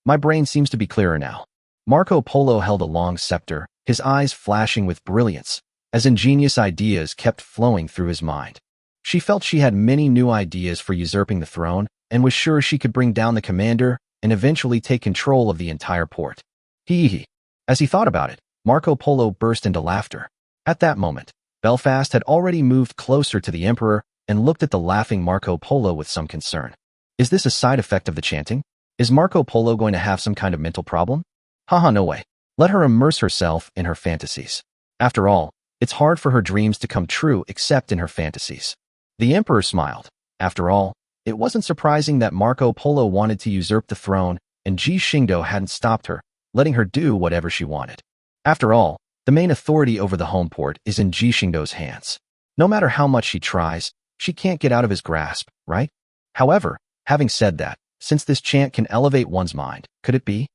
Speaker 1: My brain seems to be clearer now. Marco Polo held a long scepter, his eyes flashing with brilliance, as ingenious ideas kept flowing through his mind. She felt she had many new ideas for usurping the throne, and was sure she could bring down the commander and eventually take control of the entire port. As he thought about it, Marco Polo burst into laughter. At that moment, Belfast had already moved closer to the emperor and looked at the laughing Marco Polo with some concern. Is this a side effect of the chanting? Is Marco Polo going to have some kind of mental problem? No way. Let her immerse herself in her fantasies. After all, It's hard for her dreams to come true except in her fantasies. The emperor smiled. After all, it wasn't surprising that Marco Polo wanted to usurp the throne, and Ji Xingdou hadn't stopped her, letting her do whatever she wanted. After all, the main authority over the home port is in Ji Xingdou's hands. No matter how much she tries, she can't get out of his grasp, right? However, having said that, since this chant can elevate one's mind, could it be?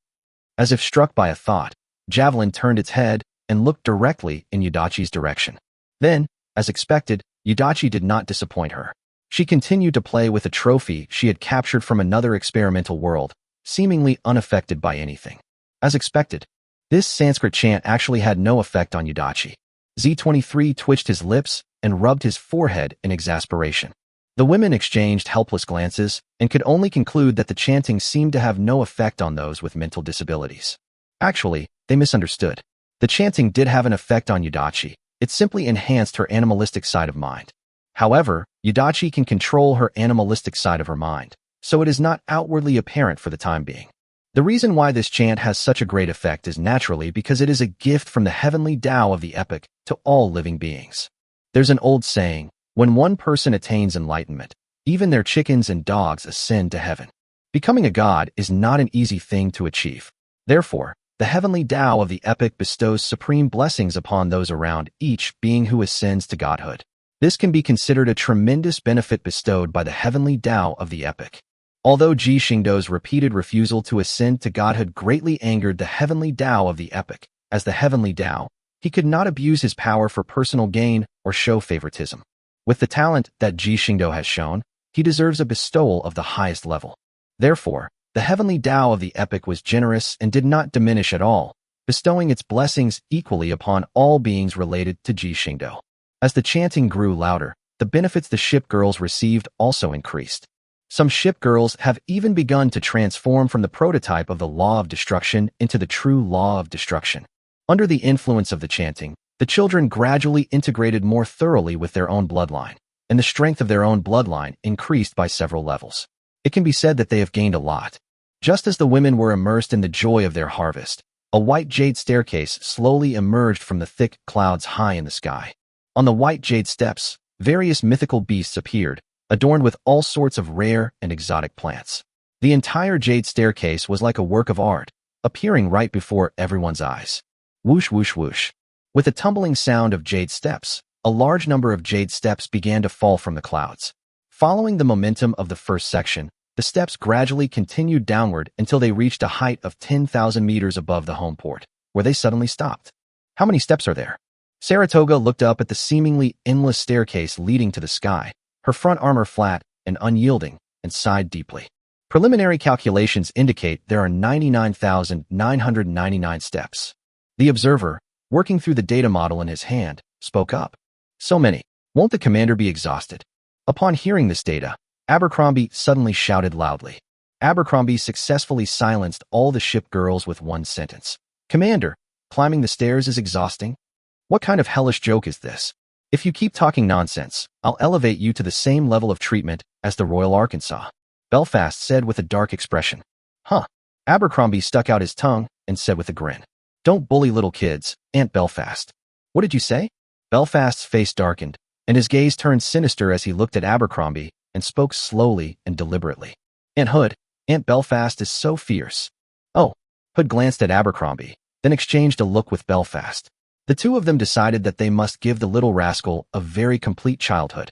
Speaker 1: As if struck by a thought, Javelin turned its head and looked directly in Yudachi's direction. Then, as expected, Yudachi did not disappoint her. She continued to play with a trophy she had captured from another experimental world, seemingly unaffected by anything. As expected, this Sanskrit chant actually had no effect on Yudachi. Z23 twitched his lips and rubbed his forehead in exasperation. The women exchanged helpless glances and could only conclude that the chanting seemed to have no effect on those with mental disabilities. Actually, they misunderstood. The chanting did have an effect on Yudachi. It simply enhanced her animalistic side of mind. However, Yudachi can control her animalistic side of her mind, so it is not outwardly apparent for the time being. The reason why this chant has such a great effect is naturally because it is a gift from the heavenly Tao of the epic to all living beings. There's an old saying, when one person attains enlightenment, even their chickens and dogs ascend to heaven. Becoming a god is not an easy thing to achieve. Therefore, the heavenly Tao of the epic bestows supreme blessings upon those around each being who ascends to godhood. This can be considered a tremendous benefit bestowed by the heavenly Tao of the epic. Although Ji Xingdou's repeated refusal to ascend to godhood greatly angered the heavenly Tao of the epic, as the heavenly Tao, he could not abuse his power for personal gain or show favoritism. With the talent that Ji Xingdou has shown, he deserves a bestowal of the highest level. Therefore, the heavenly Tao of the epic was generous and did not diminish at all, bestowing its blessings equally upon all beings related to Ji Xingdou. As the chanting grew louder, the benefits the Shipgirls received also increased. Some Shipgirls have even begun to transform from the prototype of the law of destruction into the true law of destruction. Under the influence of the chanting, the children gradually integrated more thoroughly with their own bloodline, and the strength of their own bloodline increased by several levels. It can be said that they have gained a lot. Just as the women were immersed in the joy of their harvest, a white jade staircase slowly emerged from the thick clouds high in the sky. On the white jade steps, various mythical beasts appeared, adorned with all sorts of rare and exotic plants. The entire jade staircase was like a work of art, appearing right before everyone's eyes. Whoosh, whoosh, whoosh. With the tumbling sound of jade steps, a large number of jade steps began to fall from the clouds. Following the momentum of the first section, the steps gradually continued downward until they reached a height of 10,000 meters above the home port, where they suddenly stopped. How many steps are there? Saratoga looked up at the seemingly endless staircase leading to the sky, her front armor flat and unyielding, and sighed deeply. Preliminary calculations indicate there are 99,999 steps. The observer, working through the data model in his hand, spoke up. So many. Won't the commander be exhausted? Upon hearing this data, Abercrombie suddenly shouted loudly. Abercrombie successfully silenced all the Shipgirls with one sentence. Commander, climbing the stairs is exhausting? What kind of hellish joke is this? If you keep talking nonsense, I'll elevate you to the same level of treatment as the Royal Arkansas, Belfast said with a dark expression. Huh. Abercrombie stuck out his tongue and said with a grin. Don't bully little kids, Aunt Belfast. What did you say? Belfast's face darkened, and his gaze turned sinister as he looked at Abercrombie and spoke slowly and deliberately. Aunt Hood, Aunt Belfast is so fierce. Oh. Hood glanced at Abercrombie, then exchanged a look with Belfast. The two of them decided that they must give the little rascal a very complete childhood,